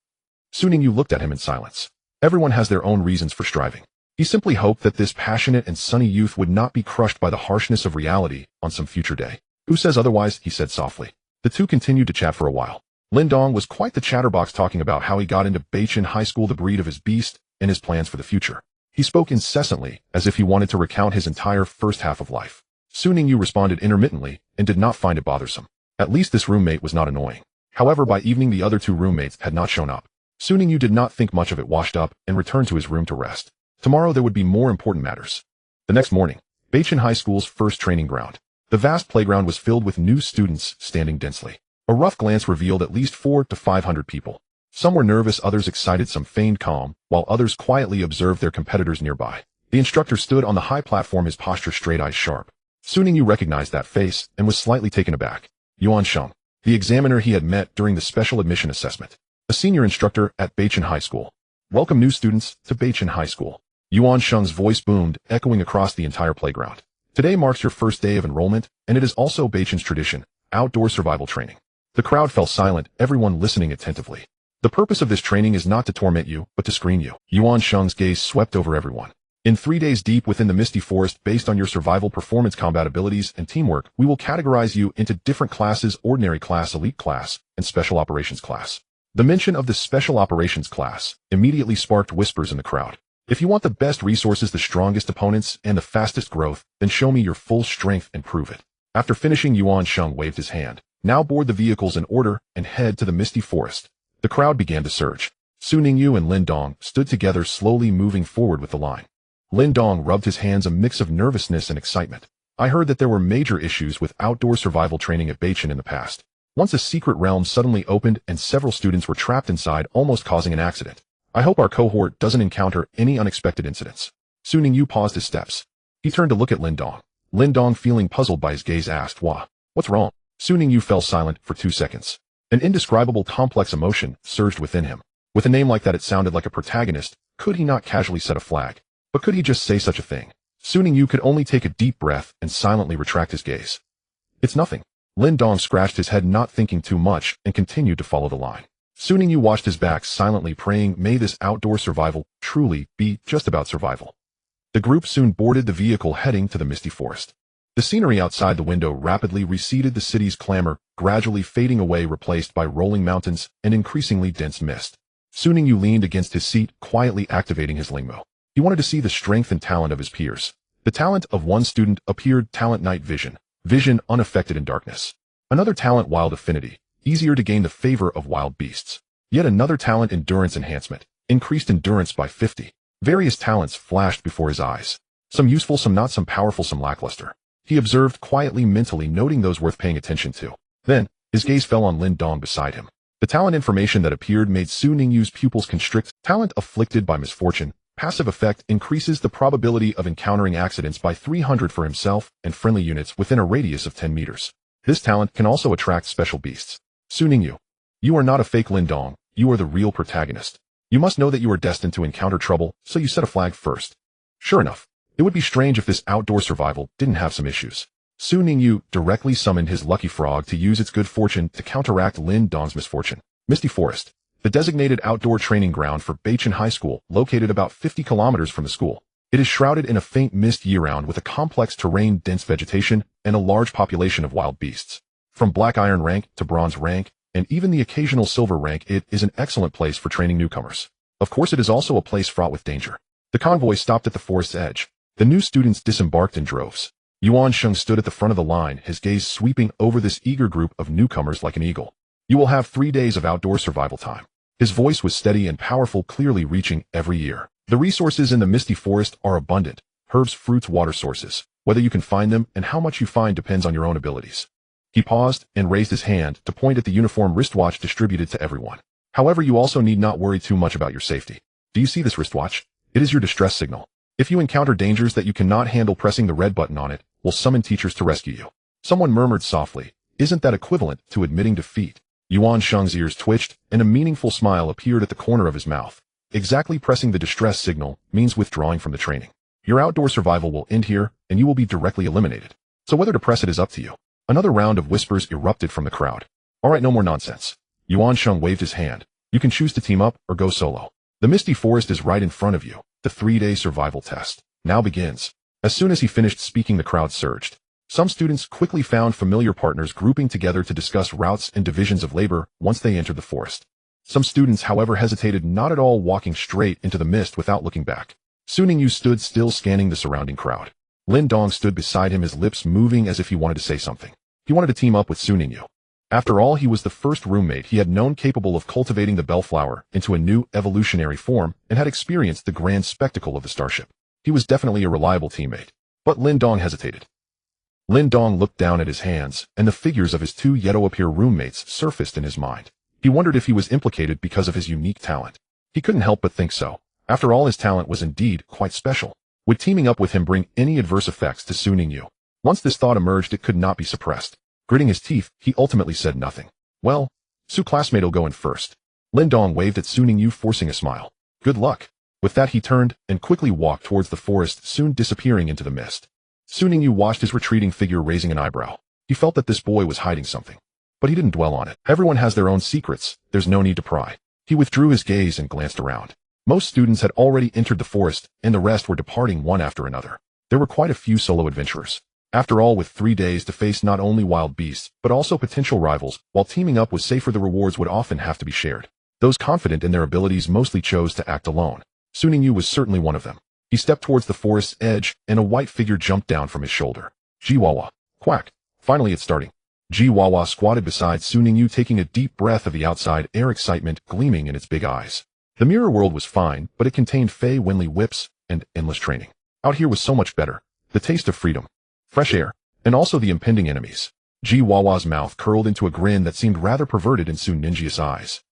A: Su Ningyu looked at him in silence. Everyone has their own reasons for striving. He simply hoped that this passionate and sunny youth would not be crushed by the harshness of reality on some future day. Who says otherwise? He said softly. The two continued to chat for a while. Lindong was quite the chatterbox, talking about how he got into Beichin High School, the breed of his beast, and his plans for the future. He spoke incessantly, as if he wanted to recount his entire first half of life. Su Ningyu responded intermittently and did not find it bothersome. At least this roommate was not annoying. However, by evening the other two roommates had not shown up. Su Ningyu did not think much of it, washed up, and returned to his room to rest. Tomorrow there would be more important matters. The next morning, Beichin High School's first training ground. The vast playground was filled with new students standing densely. A rough glance revealed at least 400 to 500 people. Some were nervous, others excited, some feigned calm, while others quietly observed their competitors nearby. The instructor stood on the high platform, his posture straight, eyes sharp. Su Ningyu recognized that face and was slightly taken aback. Yuan Sheng, the examiner he had met during the special admission assessment. A senior instructor at Beichin High School. Welcome new students to Beichin High School. Yuan Sheng's voice boomed, echoing across the entire playground. Today marks your first day of enrollment, and it is also Beichin's tradition, outdoor survival training. The crowd fell silent, everyone listening attentively. The purpose of this training is not to torment you, but to screen you. Yuan Sheng's gaze swept over everyone. In 3 days deep within the Misty Forest, based on your survival performance, combat abilities, and teamwork, we will categorize you into different classes: ordinary class, elite class, and special operations class. The mention of the special operations class immediately sparked whispers in the crowd. If you want the best resources, the strongest opponents, and the fastest growth, then show me your full strength and prove it. After finishing, Yuan Sheng waved his hand. Now board the vehicles in order and head to the Misty Forest. The crowd began to surge. Su Ningyu and Lindong stood together, slowly moving forward with the line. Lindong rubbed his hands, a mix of nervousness and excitement. I heard that there were major issues with outdoor survival training at Beichin in the past. Once a secret realm suddenly opened and several students were trapped inside, almost causing an accident. I hope our cohort doesn't encounter any unexpected incidents. Su Ningyu paused his steps. He turned to look at Lindong. Lindong, feeling puzzled by his gaze, asked, What's wrong? Su Ningyu fell silent for 2 seconds. An indescribable complex emotion surged within him. With a name like that, it sounded like a protagonist. Could he not casually set a flag? But could he just say such a thing? Su Ningyu could only take a deep breath and silently retract his gaze. It's nothing. Lindong scratched his head, not thinking too much, and continued to follow the line. Su Ningyu watched his back, silently praying, may this outdoor survival truly be just about survival. The group soon boarded the vehicle, heading to the Misty Forest. The scenery outside the window rapidly receded, the city's clamor gradually fading away, replaced by rolling mountains and increasingly dense mist. Su Ningyu leaned against his seat, quietly activating his lingmo. He wanted to see the strength and talent of his peers. The talent of one student appeared: talent night vision, vision unaffected in darkness. Another talent, wild affinity, easier to gain the favor of wild beasts. Yet another talent, endurance enhancement, increased endurance by 50. Various talents flashed before his eyes. Some useful, some not, some powerful, some lackluster. He observed quietly, mentally noting those worth paying attention to. Then, his gaze fell on Lindong beside him. The talent information that appeared made Su Ningyu's pupils constrict. Talent afflicted by misfortune, Passive effect increases the probability of encountering accidents by 300 for himself and friendly units within a radius of 10 meters. This talent can also attract special beasts. Su Ningyu. You are not a fake Lin Dong, you are the real protagonist. You must know that you are destined to encounter trouble, so you set a flag first. Sure enough, it would be strange if this outdoor survival didn't have some issues. Su Ningyu directly summoned his lucky frog to use its good fortune to counteract Lin Dong's misfortune. Misty Forest, the designated outdoor training ground for Beichen High School, located about 50 kilometers from the school. It is shrouded in a faint mist year-round with a complex terrain, dense vegetation, and a large population of wild beasts. From black iron rank to bronze rank, and even the occasional silver rank, it is an excellent place for training newcomers. Of course, it is also a place fraught with danger. The convoy stopped at the forest's edge. The new students disembarked in droves. Yuan Sheng stood at the front of the line, his gaze sweeping over this eager group of newcomers like an eagle. You will have 3 days of outdoor survival time. His voice was steady and powerful, clearly reaching every ear. The resources in the Misty Forest are abundant. Herbs, fruits, water sources. Whether you can find them and how much you find depends on your own abilities. He paused and raised his hand to point at the uniform wristwatch distributed to everyone. However, you also need not worry too much about your safety. Do you see this wristwatch? It is your distress signal. If you encounter dangers that you cannot handle, pressing the red button on it will summon teachers to rescue you. Someone murmured softly, "Isn't that equivalent to admitting defeat?" Yuan Sheng's ears twitched, and a meaningful smile appeared at the corner of his mouth. Exactly, pressing the distress signal means withdrawing from the training. Your outdoor survival will end here, and you will be directly eliminated. So whether to press it is up to you. Another round of whispers erupted from the crowd. All right, no more nonsense. Yuan Sheng waved his hand. You can choose to team up or go solo. The Misty Forest is right in front of you. The 3-day survival test now begins. As soon as he finished speaking, the crowd surged. Some students quickly found familiar partners, grouping together to discuss routes and divisions of labor once they entered the forest. Some students, however, hesitated, not at all, walking straight into the mist without looking back. Su Ningyu stood still, scanning the surrounding crowd. Lin Dong stood beside him, his lips moving as if he wanted to say something. He wanted to team up with Su Ningyu. After all, he was the first roommate he had known capable of cultivating the bellflower into a new evolutionary form and had experienced the grand spectacle of the starship. He was definitely a reliable teammate. But Lin Dong hesitated. Lin Dong looked down at his hands, and the figures of his 2 yet-to-appear roommates surfaced in his mind. He wondered if he was implicated because of his unique talent. He couldn't help but think so. After all, his talent was indeed quite special. Would teaming up with him bring any adverse effects to Su Ningyu? Once this thought emerged, it could not be suppressed. Gritting his teeth, he ultimately said nothing. Well, Su classmate'll go in first. Lin Dong waved at Su Ningyu, forcing a smile. Good luck. With that, he turned and quickly walked towards the forest, soon disappearing into the mist. Su Ningyu watched his retreating figure, raising an eyebrow. He felt that this boy was hiding something. But he didn't dwell on it. Everyone has their own secrets. There's no need to pry. He withdrew his gaze and glanced around. Most students had already entered the forest, and the rest were departing one after another. There were quite a few solo adventurers. After all, with 3 days to face not only wild beasts, but also potential rivals, while teaming up was safer, the rewards would often have to be shared. Those confident in their abilities mostly chose to act alone. Su Ningyu was certainly one of them. He stepped towards the forest's edge, and a white figure jumped down from his shoulder. Jiwawa. Quack. Finally, it's starting. Jiwawa squatted beside Su Ningyu, taking a deep breath of the outside air, excitement gleaming in its big eyes. The mirror world was fine, but it contained Fei Winley whips and endless training. Out here was so much better. The taste of freedom, fresh air, and also the impending enemies. Jiwawa's mouth curled into a grin that seemed rather perverted in Su Ninja's eyes.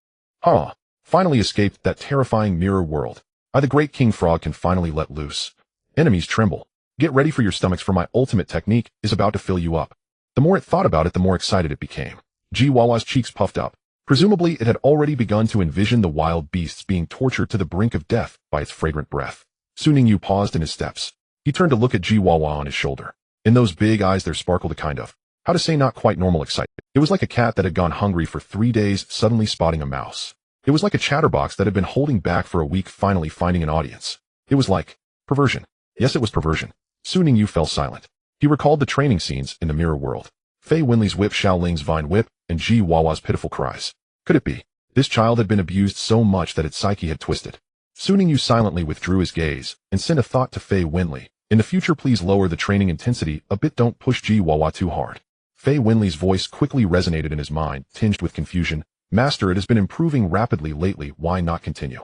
A: Huh. Finally escaped that terrifying mirror world. I, the great King Frog, can finally let loose. Enemies tremble. Get ready for your stomachs, for my ultimate technique is about to fill you up. The more it thought about it, the more excited it became. Jiwawa's cheeks puffed up. Presumably, it had already begun to envision the wild beasts being tortured to the brink of death by its fragrant breath. Su Ningyu paused in his steps. He turned to look at Jiwawa on his shoulder. In those big eyes there sparkled a kind of, how to say, not quite normal excitement. It was like a cat that had gone hungry for 3 days, suddenly spotting a mouse. It was like a chatterbox that had been holding back for a week, finally finding an audience. It was like perversion. Yes, it was perversion. Su Ningyu fell silent. He recalled the training scenes in the mirror world. Fei Winley's whip, Xiaoling's vine whip, and Jiwawa's pitiful cries. Could it be? This child had been abused so much that its psyche had twisted. Su Ningyu silently withdrew his gaze and sent a thought to Fei Winley. In the future, please lower the training intensity a bit, don't push Jiwawa too hard. Fei Winley's voice quickly resonated in his mind, tinged with confusion. Master, it has been improving rapidly lately, why not continue?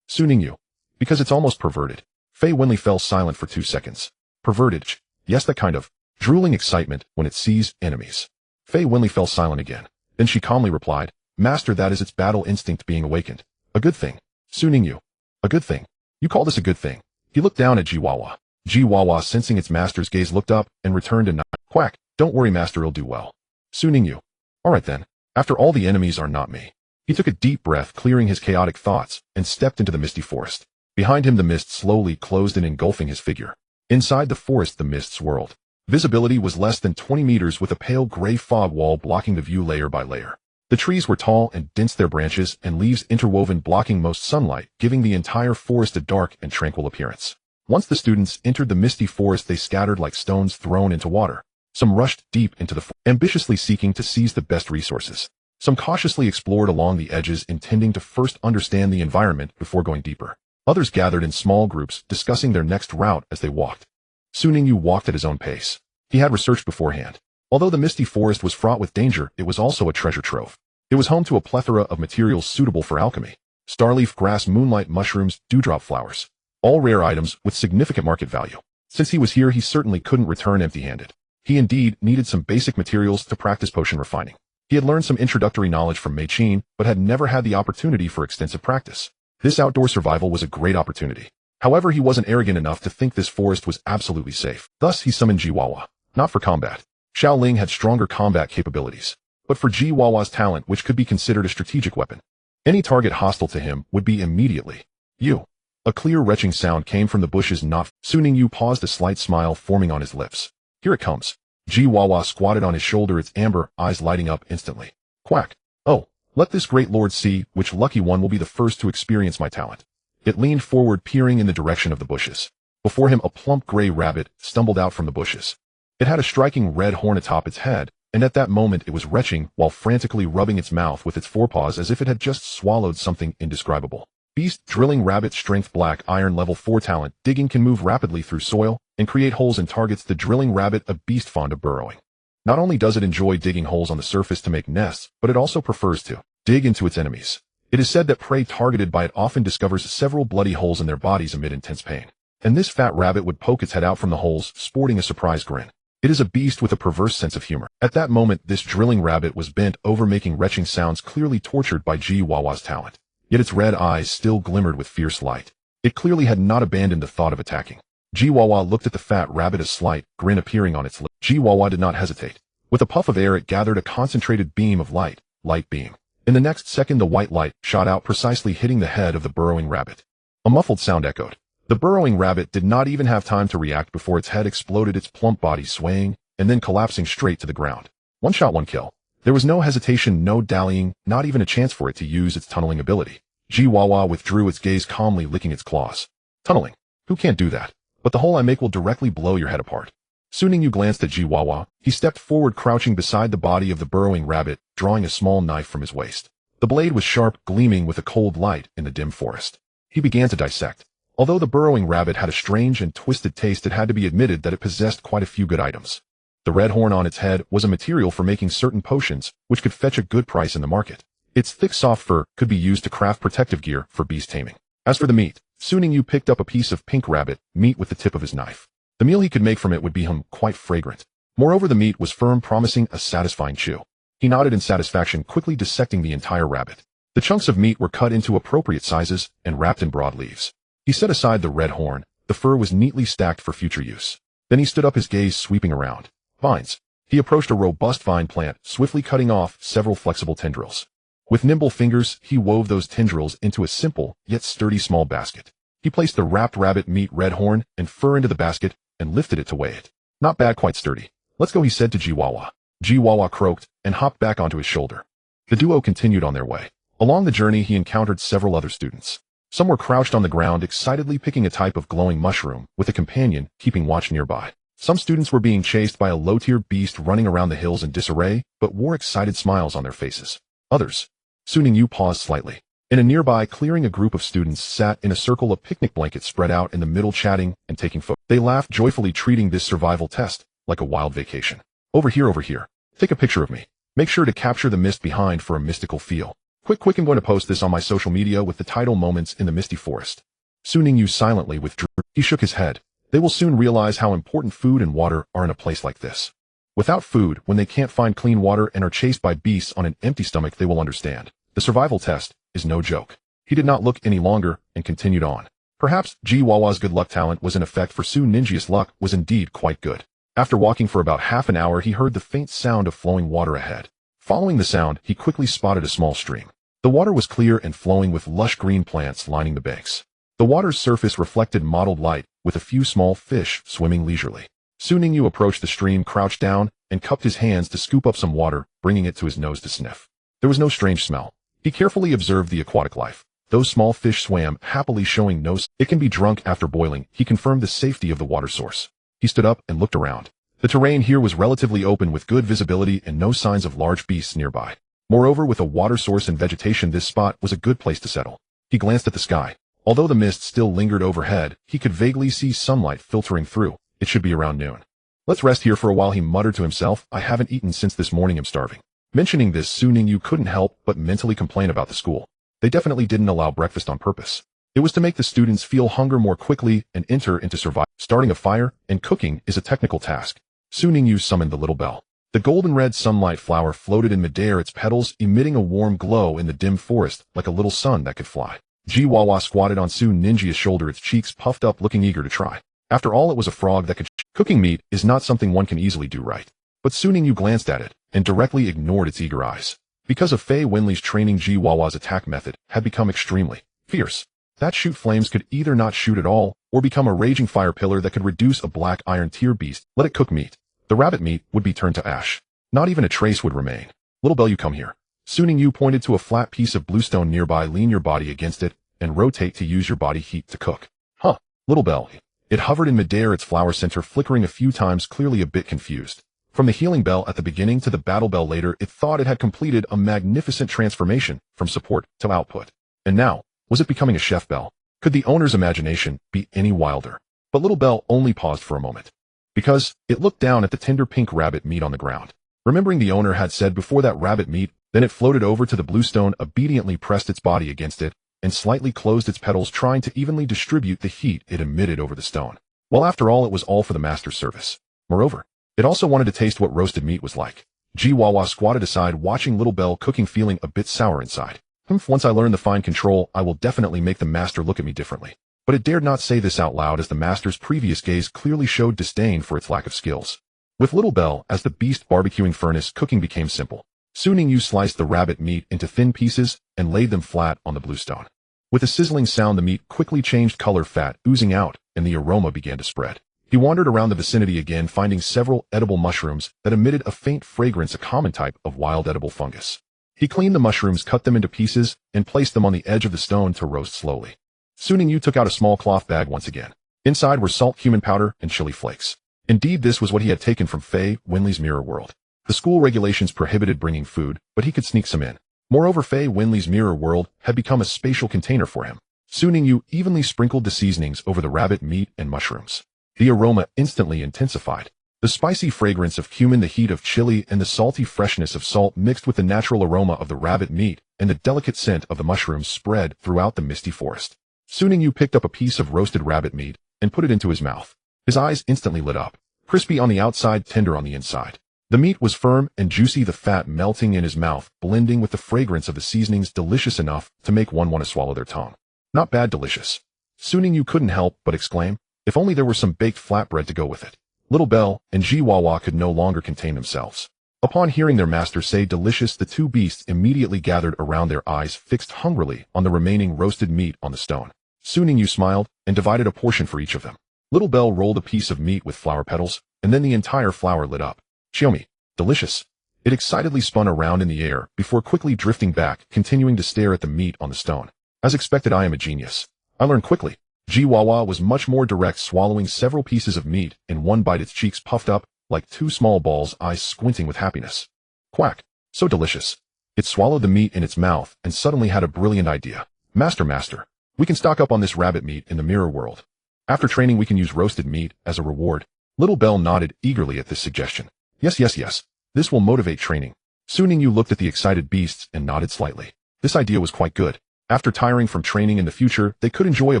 A: Su Ningyu. Because it's almost perverted. Fei Winley fell silent for 2 seconds. Perverted? Yes, that kind of drooling excitement when it sees enemies. Fei Winley fell silent again. Then she calmly replied, Master, that is its battle instinct being awakened. A good thing. Su Ningyu. A good thing. You call this a good thing? He looked down at Jiwawa. Jiwawa, sensing its master's gaze, looked up and returned a nod. Quack, don't worry master, it'll do well. Su Ningyu. Alright then. After all, the enemies are not me. He took a deep breath, clearing his chaotic thoughts, and stepped into the misty forest. Behind him the mist slowly closed in, engulfing his figure. Inside the forest the mist swirled. Visibility was less than 20 meters, with a pale gray fog wall blocking the view layer by layer. The trees were tall and dense, their branches and leaves interwoven, blocking most sunlight, giving the entire forest a dark and tranquil appearance. Once the students entered the misty forest, they scattered like stones thrown into water. Some rushed deep into the forest, ambitiously seeking to seize the best resources. Some cautiously explored along the edges, intending to first understand the environment before going deeper. Others gathered in small groups, discussing their next route as they walked. Su Ningyu walked at his own pace. He had researched beforehand. Although the misty forest was fraught with danger, it was also a treasure trove. It was home to a plethora of materials suitable for alchemy. Starleaf grass, moonlight mushrooms, dewdrop flowers. All rare items with significant market value. Since he was here, he certainly couldn't return empty-handed. He indeed needed some basic materials to practice potion refining. He had learned some introductory knowledge from Mei Qin, but had never had the opportunity for extensive practice. This outdoor survival was a great opportunity. However, he wasn't arrogant enough to think this forest was absolutely safe. Thus, he summoned Jiwawa. Not for combat. Xiaoling had stronger combat capabilities, but for Jiwawa's talent, which could be considered a strategic weapon. Any target hostile to him would be immediately. You. A clear retching sound came from the bushes not. Su Ningyu paused, a slight smile forming on his lips. Here it comes. Jiwawa squatted on his shoulder, its amber eyes lighting up instantly. Quack. Oh, let this great lord see which lucky one will be the first to experience my talent. It leaned forward, peering in the direction of the bushes. Before him, a plump gray rabbit stumbled out from the bushes. It had a striking red horn atop its head, and at that moment it was retching while frantically rubbing its mouth with its forepaws as if it had just swallowed something indescribable. Beast drilling rabbit, strength black iron, level 4 talent. Digging, can move rapidly through soil and create holes in targets. The drilling rabbit, a beast fond of burrowing. Not only does it enjoy digging holes on the surface to make nests, but it also prefers to dig into its enemies. It is said that prey targeted by it often discovers several bloody holes in their bodies amid intense pain. And this fat rabbit would poke its head out from the holes, sporting a surprised grin. It is a beast with a perverse sense of humor. At that moment, this drilling rabbit was bent over, making retching sounds, clearly tortured by Jiwawa's talent. Yet its red eyes still glimmered with fierce light. It clearly had not abandoned the thought of attacking. Jiwawa looked at the fat rabbit, a slight grin appearing on its lips. Jiwawa did not hesitate. With a puff of air, it gathered a concentrated beam of light beam. In the next second, the white light shot out, precisely hitting the head of the burrowing rabbit. A muffled sound echoed. The burrowing rabbit did not even have time to react before its head exploded, its plump body swaying and then collapsing straight to the ground. One shot, one kill. There was no hesitation, no dallying, not even a chance for it to use its tunneling ability. Jiwawa withdrew its gaze, calmly licking its claws. Tunneling? Who can't do that? But the hole I make will directly blow your head apart. Su Ningyu glanced at Jiwawa. He stepped forward, crouching beside the body of the burrowing rabbit, drawing a small knife from his waist. The blade was sharp, gleaming with a cold light in the dim forest. He began to dissect. Although the burrowing rabbit had a strange and twisted taste, it had to be admitted that it possessed quite a few good items. The red horn on its head was a material for making certain potions, which could fetch a good price in the market. Its thick, soft fur could be used to craft protective gear for beast taming. As for the meat, Su Ningyu picked up a piece of pink rabbit meat with the tip of his knife. The meal he could make from it would be quite fragrant. Moreover, the meat was firm, promising a satisfying chew. He nodded in satisfaction, quickly dissecting the entire rabbit. The chunks of meat were cut into appropriate sizes and wrapped in broad leaves. He set aside the red horn. The fur was neatly stacked for future use. Then he stood up, his gaze sweeping around. Vines. He approached a robust vine plant, swiftly cutting off several flexible tendrils. With nimble fingers, he wove those tendrils into a simple, yet sturdy small basket. He placed the wrapped rabbit meat, red horn, and fur into the basket and lifted it to weigh it. Not bad, quite sturdy. Let's go, he said to Jiwawa. Jiwawa croaked and hopped back onto his shoulder. The duo continued on their way. Along the journey, he encountered several other students. Some were crouched on the ground, excitedly picking a type of glowing mushroom, with a companion keeping watch nearby. Some students were being chased by a low-tier beast running around the hills in disarray, but wore excited smiles on their faces. Others. Su Ningyu paused slightly. In a nearby clearing, a group of students sat in a circle, a picnic blanket spread out in the middle, chatting and taking photos. They laughed joyfully, treating this survival test like a wild vacation. Over here. Take a picture of me. Make sure to capture the mist behind for a mystical feel. Quick, I'm going to post this on my social media with the title Moments in the Misty Forest. Su Ningyu silently withdrew. He shook his head. They will soon realize how important food and water are in a place like this. Without food, when they can't find clean water and are chased by beasts on an empty stomach, they will understand. The survival test is no joke. He did not look any longer and continued on. Perhaps Jiwawa's good luck talent was in effect, for soon Ninja's luck was indeed quite good. After walking for about half an hour, he heard the faint sound of flowing water ahead. Following the sound, he quickly spotted a small stream. The water was clear and flowing with lush green plants lining the banks. The water's surface reflected mottled light, with a few small fish swimming leisurely. Soon Ningyu approached the stream, crouched down, and cupped his hands to scoop up some water, bringing it to his nose to sniff. There was no strange smell. He carefully observed the aquatic life. Those small fish swam happily, showing no sign. It can be drunk after boiling. He confirmed the safety of the water source. He stood up and looked around. The terrain here was relatively open with good visibility and no signs of large beasts nearby. Moreover, with a water source and vegetation, this spot was a good place to settle. He glanced at the sky. Although the mist still lingered overhead, he could vaguely see sunlight filtering through. It should be around noon. Let's rest here for a while, he muttered to himself. I haven't eaten since this morning, I'm starving. Mentioning this, soon Ningyu couldn't help but mentally complain about the school. They definitely didn't allow breakfast on purpose. It was to make the students feel hunger more quickly and enter into survival. Starting a fire and cooking is a technical task. Soon Ningyu summoned the little bell. The golden red sunlight flower floated in midair, its petals emitting a warm glow in the dim forest like a little sun that could fly. Jiwawa squatted on Soon Ninja's shoulder, its cheeks puffed up, looking eager to try. After all, it was a frog that could. Cooking meat is not something one can easily do right. But Soon Ningyu glanced at it and directly ignored its eager eyes. Because of Fei Wenli's training, Jiwawa's attack method had become extremely fierce. That shoot flames could either not shoot at all or become a raging fire pillar that could reduce a black iron tier beast. Let it cook meat. The rabbit meat would be turned to ash. Not even a trace would remain. Little bell, you come here. Soon Ningyu pointed to a flat piece of bluestone nearby. Lean your body against it and rotate to use your body heat to cook. Huh, little bell. It hovered in midair, its flower center flickering a few times, clearly a bit confused. From the healing bell at the beginning to the battle bell later, it thought it had completed a magnificent transformation from support to output. And now, was it becoming a chef bell? Could the owner's imagination be any wilder? But little bell only paused for a moment, because it looked down at the tender pink rabbit meat on the ground. Remembering the owner had said before that rabbit meat, then it floated over to the bluestone, obediently pressed its body against it, and slightly closed its petals, trying to evenly distribute the heat it emitted over the stone. Well, after all, it was all for the master's service. Moreover, it also wanted to taste what roasted meat was like. Jiwawa squatted aside, watching little bell cooking, feeling a bit sour inside. Once I learn the fine control, I will definitely make the master look at me differently. But it dared not say this out loud, as the master's previous gaze clearly showed disdain for its lack of skills. With little bell as the beast barbecuing furnace, cooking became simple. Soon Ningyu sliced the rabbit meat into thin pieces and laid them flat on the bluestone. With a sizzling sound, the meat quickly changed color, fat oozing out, and the aroma began to spread. He wandered around the vicinity again, finding several edible mushrooms that emitted a faint fragrance, a common type of wild edible fungus. He cleaned the mushrooms, cut them into pieces, and placed them on the edge of the stone to roast slowly. Soon Ningyu took out a small cloth bag once again. Inside were salt, cumin powder, and chili flakes. Indeed, this was what he had taken from Fei Wenli's mirror world. The school regulations prohibited bringing food, but he could sneak some in. Moreover, Fei Wenli's mirror world had become a spatial container for him. Soon Ningyu evenly sprinkled the seasonings over the rabbit meat and mushrooms. The aroma instantly intensified. The spicy fragrance of cumin, the heat of chili, and the salty freshness of salt mixed with the natural aroma of the rabbit meat and the delicate scent of the mushrooms spread throughout the misty forest. Soon Ningyu picked up a piece of roasted rabbit meat and put it into his mouth. His eyes instantly lit up. Crispy on the outside, tender on the inside. The meat was firm and juicy, the fat melting in his mouth, blending with the fragrance of the seasonings, delicious enough to make one want to swallow their tongue. Not bad, delicious. Soon Ningyu couldn't help but exclaim, if only there were some baked flatbread to go with it. Little Bell and Jiwawa could no longer contain themselves. Upon hearing their master say delicious, the two beasts immediately gathered around, their eyes fixed hungrily on the remaining roasted meat on the stone. Soon Ningyu smiled and divided a portion for each of them. Little Bell rolled a piece of meat with flower petals, and then the entire flower lit up. Chiomi, delicious. It excitedly spun around in the air before quickly drifting back, continuing to stare at the meat on the stone. As expected, I am a genius. I learn quickly. Jiwawa was much more direct, swallowing several pieces of meat in one bite, its cheeks puffed up like two small balls, eyes squinting with happiness. Quack. So delicious. It swallowed the meat in its mouth and suddenly had a brilliant idea. Master, we can stock up on this rabbit meat in the mirror world. After training, we can use roasted meat as a reward. Little Bell nodded eagerly at this suggestion. Yes. This will motivate training. Soon Ningyu looked at the excited beasts and nodded slightly. This idea was quite good. After tiring from training in the future, they could enjoy a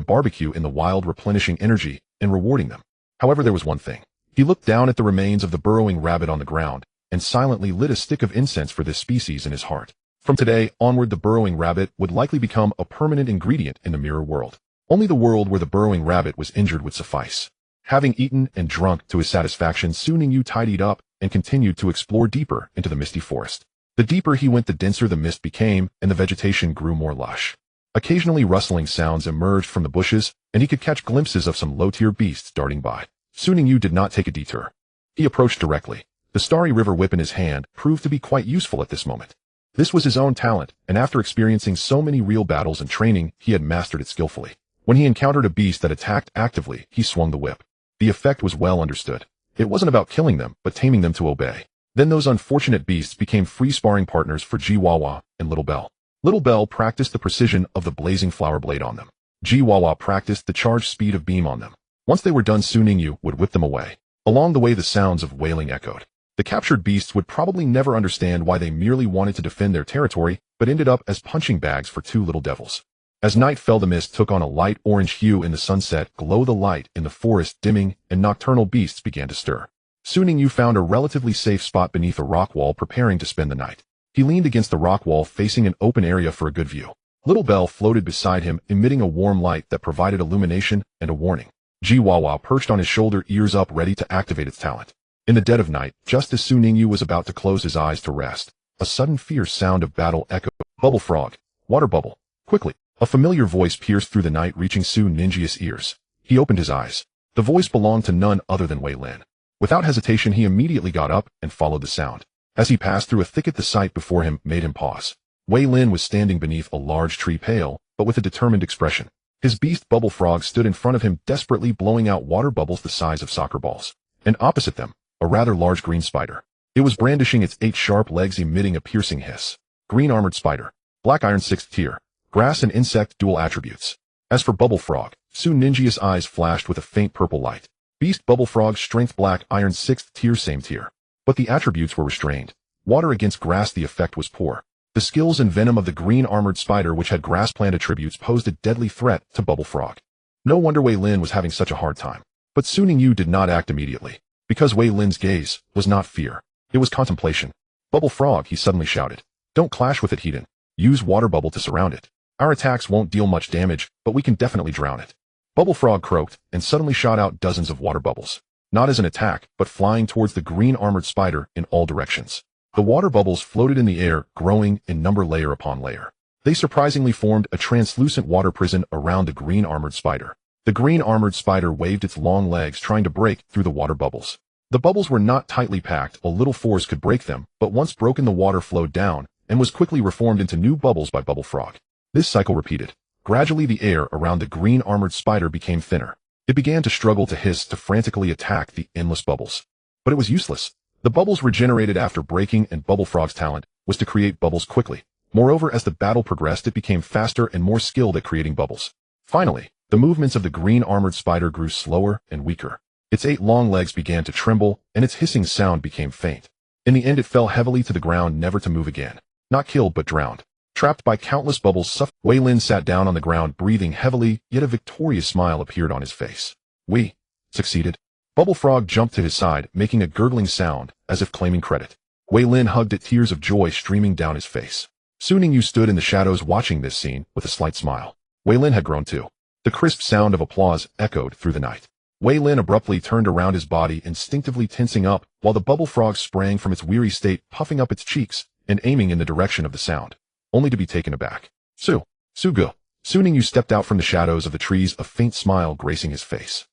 A: barbecue in the wild, replenishing energy and rewarding them. However, there was one thing. He looked down at the remains of the burrowing rabbit on the ground and silently lit a stick of incense for this species in his heart. From today onward, the burrowing rabbit would likely become a permanent ingredient in the mirror world. Only the world where the burrowing rabbit was injured would suffice. Having eaten and drunk to his satisfaction, Su Ningyu tidied up and continued to explore deeper into the misty forest. The deeper he went, the denser the mist became, and the vegetation grew more lush. Occasionally rustling sounds emerged from the bushes, and he could catch glimpses of some low-tier beasts darting by. Su Ningyu did not take a detour. He approached directly. The starry river whip in his hand proved to be quite useful at this moment. This was his own talent, and after experiencing so many real battles and training, he had mastered it skillfully. When he encountered a beast that attacked actively, he swung the whip. The effect was well understood. It wasn't about killing them, but taming them to obey. Then those unfortunate beasts became free sparring partners for Jiwawa and Little Bell. Little Bell practiced the precision of the blazing flower blade on them. Jiwawa practiced the charged speed of beam on them. Once they were done, Su Ningyu would whip them away. Along the way, the sounds of wailing echoed. The captured beasts would probably never understand why they merely wanted to defend their territory, but ended up as punching bags for two little devils. As night fell, the mist took on a light orange hue in the sunset, glow the light in the forest dimming, and nocturnal beasts began to stir. Su Ningyu found a relatively safe spot beneath a rock wall, preparing to spend the night. He leaned against the rock wall, facing an open area for a good view. Little Bell floated beside him, emitting a warm light that provided illumination and a warning. Jiwawa perched on his shoulder, ears up, ready to activate its talent. In the dead of night, just as Su Ningyu was about to close his eyes to rest, a sudden fierce sound of battle echoed. Bubble frog. Water bubble. Quickly. A familiar voice pierced through the night, reaching Su Ningyu's ears. He opened his eyes. The voice belonged to none other than Wei Lin. Without hesitation, he immediately got up and followed the sound. As he passed through a thicket, the sight before him made him pause. Wei Lin was standing beneath a large tree, pale, but with a determined expression. His beast Bubble Frog stood in front of him, desperately blowing out water bubbles the size of soccer balls. And opposite them, a rather large green spider. It was brandishing its 8 sharp legs, emitting a piercing hiss. Green armored spider. Black iron 6th tier. Grass and insect dual attributes. As for Bubble Frog, Su Ningyu's eyes flashed with a faint purple light. Beast Bubble Frog, strength black iron 6th tier, same tier. But the attributes were restrained. Water against grass, the effect was poor. The skills and venom of the green armored spider, which had grass plant attributes, posed a deadly threat to Bubble Frog. No wonder Wei Lin was having such a hard time. But Su Ningyu did not act immediately. Because Wei Lin's gaze was not fear. It was contemplation. Bubble Frog, he suddenly shouted. Don't clash with it, Hedon. Use water bubble to surround it. Our attacks won't deal much damage, but we can definitely drown it. Bubble Frog croaked and suddenly shot out dozens of water bubbles. Not as an attack, but flying towards the green armored spider in all directions. The water bubbles floated in the air, growing in number layer upon layer. They surprisingly formed a translucent water prison around the green armored spider. The green armored spider waved its long legs, trying to break through the water bubbles. The bubbles were not tightly packed, a little force could break them, but once broken, the water flowed down and was quickly reformed into new bubbles by Bubble Frog. This cycle repeated. Gradually, the air around the green armored spider became thinner. It began to struggle, to hiss, to frantically attack the endless bubbles. But it was useless. The bubbles regenerated after breaking, and Bubble Frog's talent was to create bubbles quickly. Moreover, as the battle progressed, it became faster and more skilled at creating bubbles. Finally, the movements of the green armored spider grew slower and weaker. Its 8 long legs began to tremble, and its hissing sound became faint. In the end, it fell heavily to the ground, never to move again. Not killed, but drowned. Trapped by countless bubbles, Wei Lin sat down on the ground, breathing heavily, yet a victorious smile appeared on his face. We succeeded. Bubble Frog jumped to his side, making a gurgling sound, as if claiming credit. Wei Lin hugged it, tears of joy streaming down his face. Su Ningyu stood in the shadows watching this scene with a slight smile. Wei Lin had grown too. The crisp sound of applause echoed through the night. Wei Lin abruptly turned around, his body instinctively tensing up, while the Bubble Frog sprang from its weary state, puffing up its cheeks and aiming in the direction of the sound, only to be taken aback. Sugu. Su Ningyu stepped out from the shadows of the trees, a faint smile gracing his face.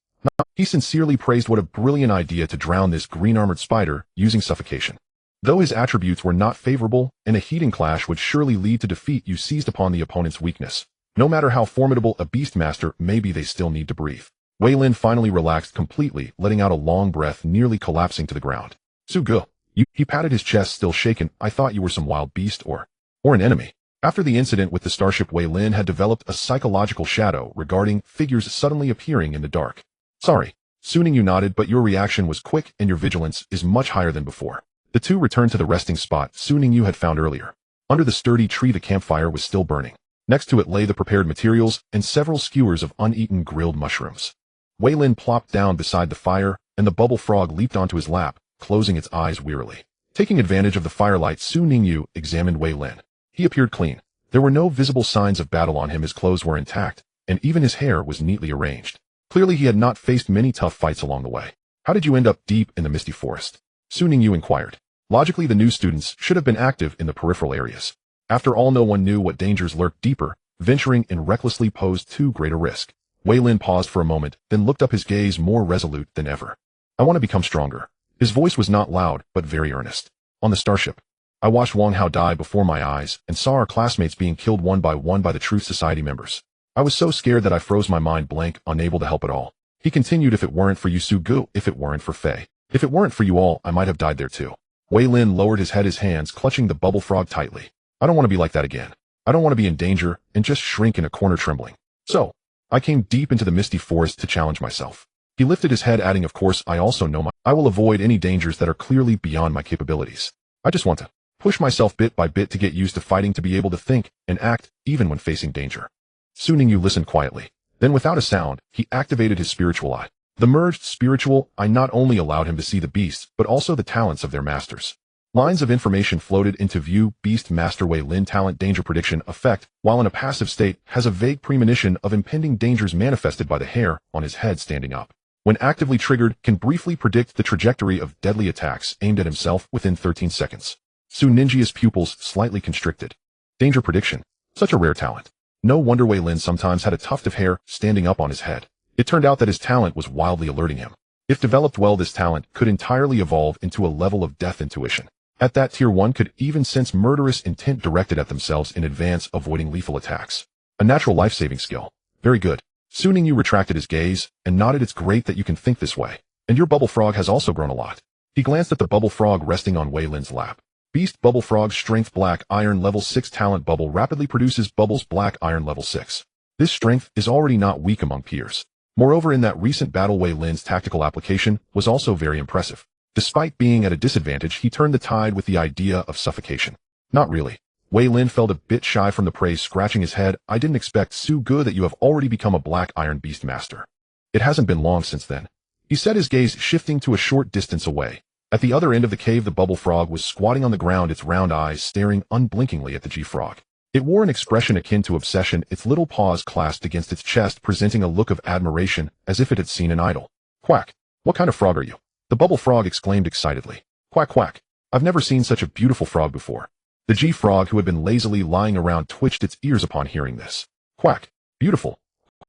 A: He sincerely praised what a brilliant idea to drown this green-armored spider using suffocation. Though his attributes were not favorable, and a heating clash would surely lead to defeat, you seized upon the opponent's weakness. No matter how formidable a beastmaster may be, they still need to breathe. Wei Lin finally relaxed completely, letting out a long breath, nearly collapsing to the ground. Sugu. He patted his chest, still shaken. I thought you were some wild beast or an enemy. After the incident with the starship, Wei Lin had developed a psychological shadow regarding figures suddenly appearing in the dark. Sorry. Su Ningyu nodded, but your reaction was quick and your vigilance is much higher than before. The two returned to the resting spot Su Ningyu had found earlier. Under the sturdy tree, the campfire was still burning. Next to it lay the prepared materials and several skewers of uneaten grilled mushrooms. Wei Lin plopped down beside the fire, and the Bubble Frog leaped onto his lap, closing its eyes wearily. Taking advantage of the firelight, Su Ningyu examined Wei Lin. He appeared clean. There were no visible signs of battle on him. His clothes were intact, and even his hair was neatly arranged. Clearly he had not faced many tough fights along the way. How did you end up deep in the misty forest? Su Ningyu inquired. Logically, the new students should have been active in the peripheral areas. After all, no one knew what dangers lurked deeper. Venturing in recklessly posed too great a risk. Wei Lin paused for a moment, then looked up, his gaze more resolute than ever. I want to become stronger. His voice was not loud, but very earnest. On the starship, I watched Wang Hao die before my eyes and saw our classmates being killed one by the Truth Society members. I was so scared that I froze, my mind blank, unable to help at all. He continued, if it weren't for you, Su Gu, if it weren't for Fei, if it weren't for you all, I might have died there too. Wei Lin lowered his head, his hands clutching the bubble frog tightly. I don't want to be like that again. I don't want to be in danger and just shrink in a corner trembling. So, I came deep into the misty forest to challenge myself. He lifted his head, adding, of course, I also know I will avoid any dangers that are clearly beyond my capabilities. I just want to push myself bit by bit to get used to fighting, to be able to think and act even when facing danger. Su Ningyu listened quietly. Then without a sound, he activated his spiritual eye. The merged spiritual eye not only allowed him to see the beasts, but also the talents of their masters. Lines of information floated into view. Beast Master Wei Lin talent danger prediction effect, while in a passive state, has a vague premonition of impending dangers manifested by the hair on his head standing up. When actively triggered, can briefly predict the trajectory of deadly attacks aimed at himself within 13 seconds. Su Ninjia's pupils slightly constricted. Danger prediction. Such a rare talent. No wonder Wei Lin sometimes had a tuft of hair standing up on his head. It turned out that his talent was wildly alerting him. If developed well, this talent could entirely evolve into a level of death intuition. At that tier, one could even sense murderous intent directed at themselves in advance, avoiding lethal attacks. A natural life-saving skill. Very good. Su Ningyu retracted his gaze and nodded. It's great that you can think this way. And your bubble frog has also grown a lot. He glanced at the bubble frog resting on Wei Lin's lap. Beast Bubble Frog Strength Black Iron Level 6 Talent Bubble rapidly produces bubbles Black Iron Level 6. This strength is already not weak among peers. Moreover, in that recent battle, Wei Lin's tactical application was also very impressive. Despite being at a disadvantage, he turned the tide with the idea of suffocation. Not really. Wei Lin felt a bit shy from the praise, scratching his head. I didn't expect, Su Gu, that you have already become a Black Iron Beast Master. It hasn't been long since then. He said, his gaze shifting to a short distance away. At the other end of the cave, the bubble frog was squatting on the ground, its round eyes staring unblinkingly at the G-Frog. It wore an expression akin to obsession, its little paws clasped against its chest, presenting a look of admiration, as if it had seen an idol. Quack! What kind of frog are you? The bubble frog exclaimed excitedly. Quack quack! I've never seen such a beautiful frog before. The G-Frog, who had been lazily lying around, twitched its ears upon hearing this. Quack! Beautiful!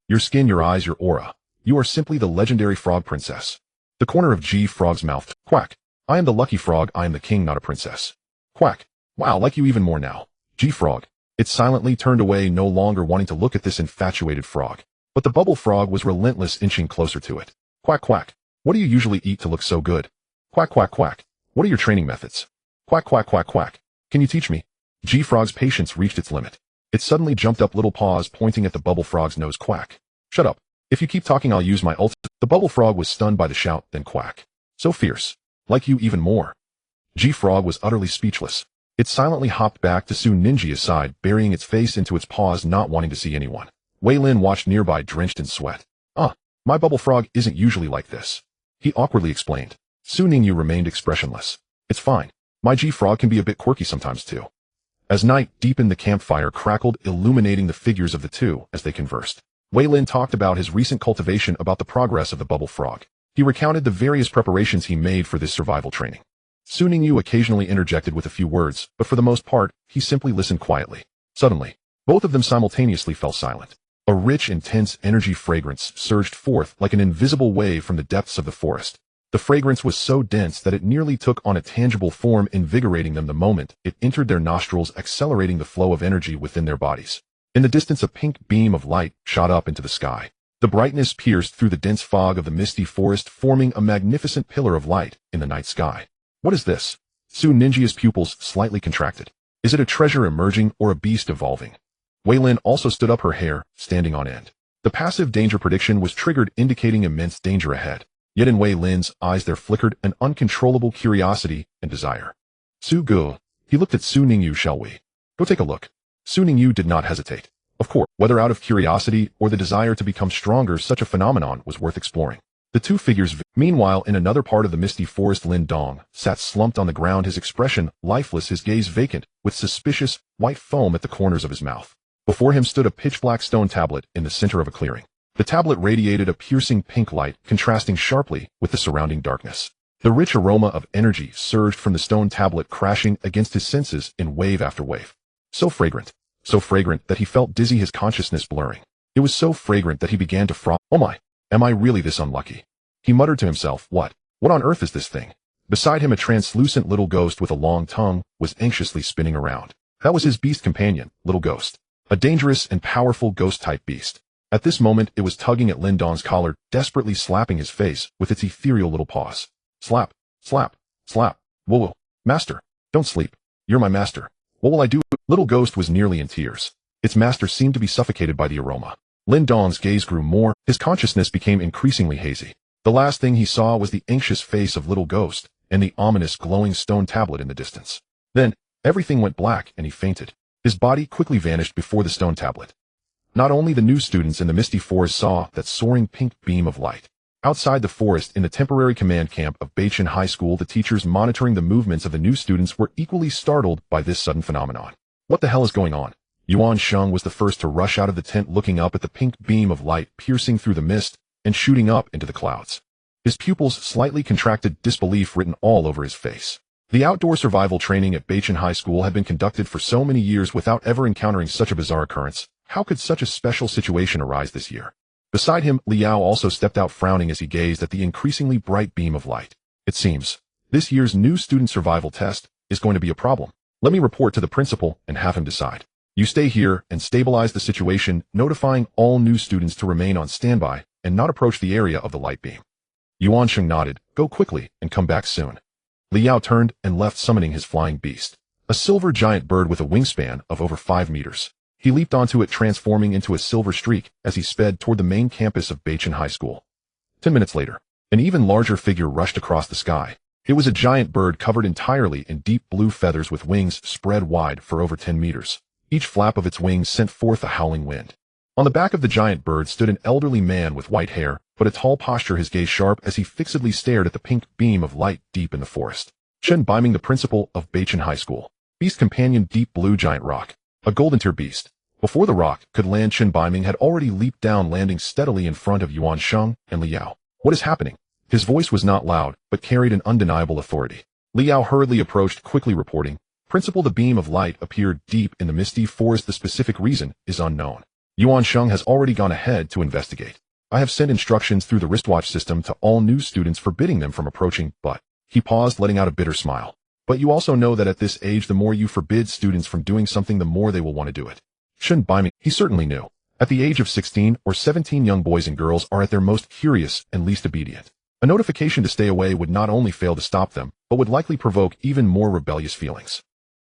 A: Your skin, your eyes, your aura. You are simply the legendary frog princess. The corner of G-Frog's mouth. Quack! I am the lucky frog, I am the king, not a princess. Quack! Wow, like you even more now. G-Frog. It silently turned away, no longer wanting to look at this infatuated frog. But the bubble frog was relentless, inching closer to it. Quack quack! What do you usually eat to look so good? Quack quack quack! What are your training methods? Quack quack quack quack! Can you teach me? G-Frog's patience reached its limit. It suddenly jumped up, little paws pointing at the bubble frog's nose. Quack! Shut up. If you keep talking, I'll use my ult. The bubble frog was stunned by the shout, then quack. So fierce. Like you even more. G-Frog was utterly speechless. It silently hopped back to Su Ninjia's side, burying its face into its paws, not wanting to see anyone. Wei Lin watched nearby, drenched in sweat. My bubble frog isn't usually like this. He awkwardly explained. Su Ningyu remained expressionless. It's fine. My G-Frog can be a bit quirky sometimes too. As night deepened, the campfire crackled, illuminating the figures of the two as they conversed. Wei Lin talked about his recent cultivation, about the progress of the bubble frog. He recounted the various preparations he made for this survival training. Su Ningyu occasionally interjected with a few words, but for the most part, he simply listened quietly. Suddenly, both of them simultaneously fell silent. A rich, intense energy fragrance surged forth like an invisible wave from the depths of the forest. The fragrance was so dense that it nearly took on a tangible form, invigorating them the moment it entered their nostrils, accelerating the flow of energy within their bodies. In the distance, a pink beam of light shot up into the sky. The brightness pierced through the dense fog of the misty forest, forming a magnificent pillar of light in the night sky. What is this? Su Ninjia's pupils slightly contracted. Is it a treasure emerging or a beast evolving? Wei Lin also stood up, her hair standing on end. The passive danger prediction was triggered, indicating immense danger ahead. Yet in Wei Lin's eyes there flickered an uncontrollable curiosity and desire. Su Gu. He looked at Su Ningyu. Shall we go take a look? Su Ningyu did not hesitate. Of course, whether out of curiosity or the desire to become stronger, such a phenomenon was worth exploring. The two figures. Meanwhile, in another part of the misty forest, Lin Dong sat slumped on the ground, his expression lifeless, his gaze vacant, with suspicious, white foam at the corners of his mouth. Before him stood a pitch-black stone tablet in the center of a clearing. The tablet radiated a piercing pink light, contrasting sharply with the surrounding darkness. The rich aroma of energy surged from the stone tablet, crashing against his senses in wave after wave. So fragrant that he felt dizzy, his consciousness blurring. It was so fragrant that he began to froth. Oh my, am I really this unlucky? He muttered to himself, what on earth is this thing? Beside him, a translucent little ghost with a long tongue was anxiously spinning around. That was his beast companion, Little Ghost. A dangerous and powerful ghost-type beast. At this moment, it was tugging at Lin Dong's collar, desperately slapping his face with its ethereal little paws. Slap, slap, slap. Whoa, master, don't sleep. You're my master. What will I do? Little Ghost was nearly in tears. Its master seemed to be suffocated by the aroma. Lin Dong's gaze grew more, his consciousness became increasingly hazy. The last thing he saw was the anxious face of Little Ghost and the ominous glowing stone tablet in the distance. Then, everything went black and he fainted. His body quickly vanished before the stone tablet. Not only the new students in the misty forest saw that soaring pink beam of light. Outside the forest, in the temporary command camp of Beichin High School, the teachers monitoring the movements of the new students were equally startled by this sudden phenomenon. What the hell is going on? Yuan Sheng was the first to rush out of the tent, looking up at the pink beam of light piercing through the mist and shooting up into the clouds. His pupils slightly contracted, disbelief written all over his face. The outdoor survival training at Beichin High School had been conducted for so many years without ever encountering such a bizarre occurrence. How could such a special situation arise this year? Beside him, Liao also stepped out, frowning as he gazed at the increasingly bright beam of light. It seems this year's new student survival test is going to be a problem. Let me report to the principal and have him decide. You stay here and stabilize the situation, notifying all new students to remain on standby and not approach the area of the light beam. Yuan Sheng nodded. Go quickly and come back soon. Liao turned and left, summoning his flying beast, a silver giant bird with a wingspan of over 5 meters. He leaped onto it, transforming into a silver streak as he sped toward the main campus of Beichin High School. 10 minutes later, an even larger figure rushed across the sky. It was a giant bird covered entirely in deep blue feathers with wings spread wide for over 10 meters. Each flap of its wings sent forth a howling wind. On the back of the giant bird stood an elderly man with white hair, but a tall posture, his gaze sharp as he fixedly stared at the pink beam of light deep in the forest. Chen Baiming, the principal of Beichin High School. Beast companion, deep blue giant rock. A golden tier beast. Before the rock could land, Chen Baiming had already leaped down, landing steadily in front of Yuan Sheng and Liao. What is happening? His voice was not loud, but carried an undeniable authority. Liao hurriedly approached, quickly reporting, Principal, the beam of light appeared deep in the misty forest. The specific reason is unknown. Yuan Sheng has already gone ahead to investigate. I have sent instructions through the wristwatch system to all new students, forbidding them from approaching, but... He paused, letting out a bitter smile. But you also know that at this age, the more you forbid students from doing something, the more they will want to do it. Chen Baiming, he certainly knew. At the age of 16 or 17, young boys and girls are at their most curious and least obedient. A notification to stay away would not only fail to stop them, but would likely provoke even more rebellious feelings.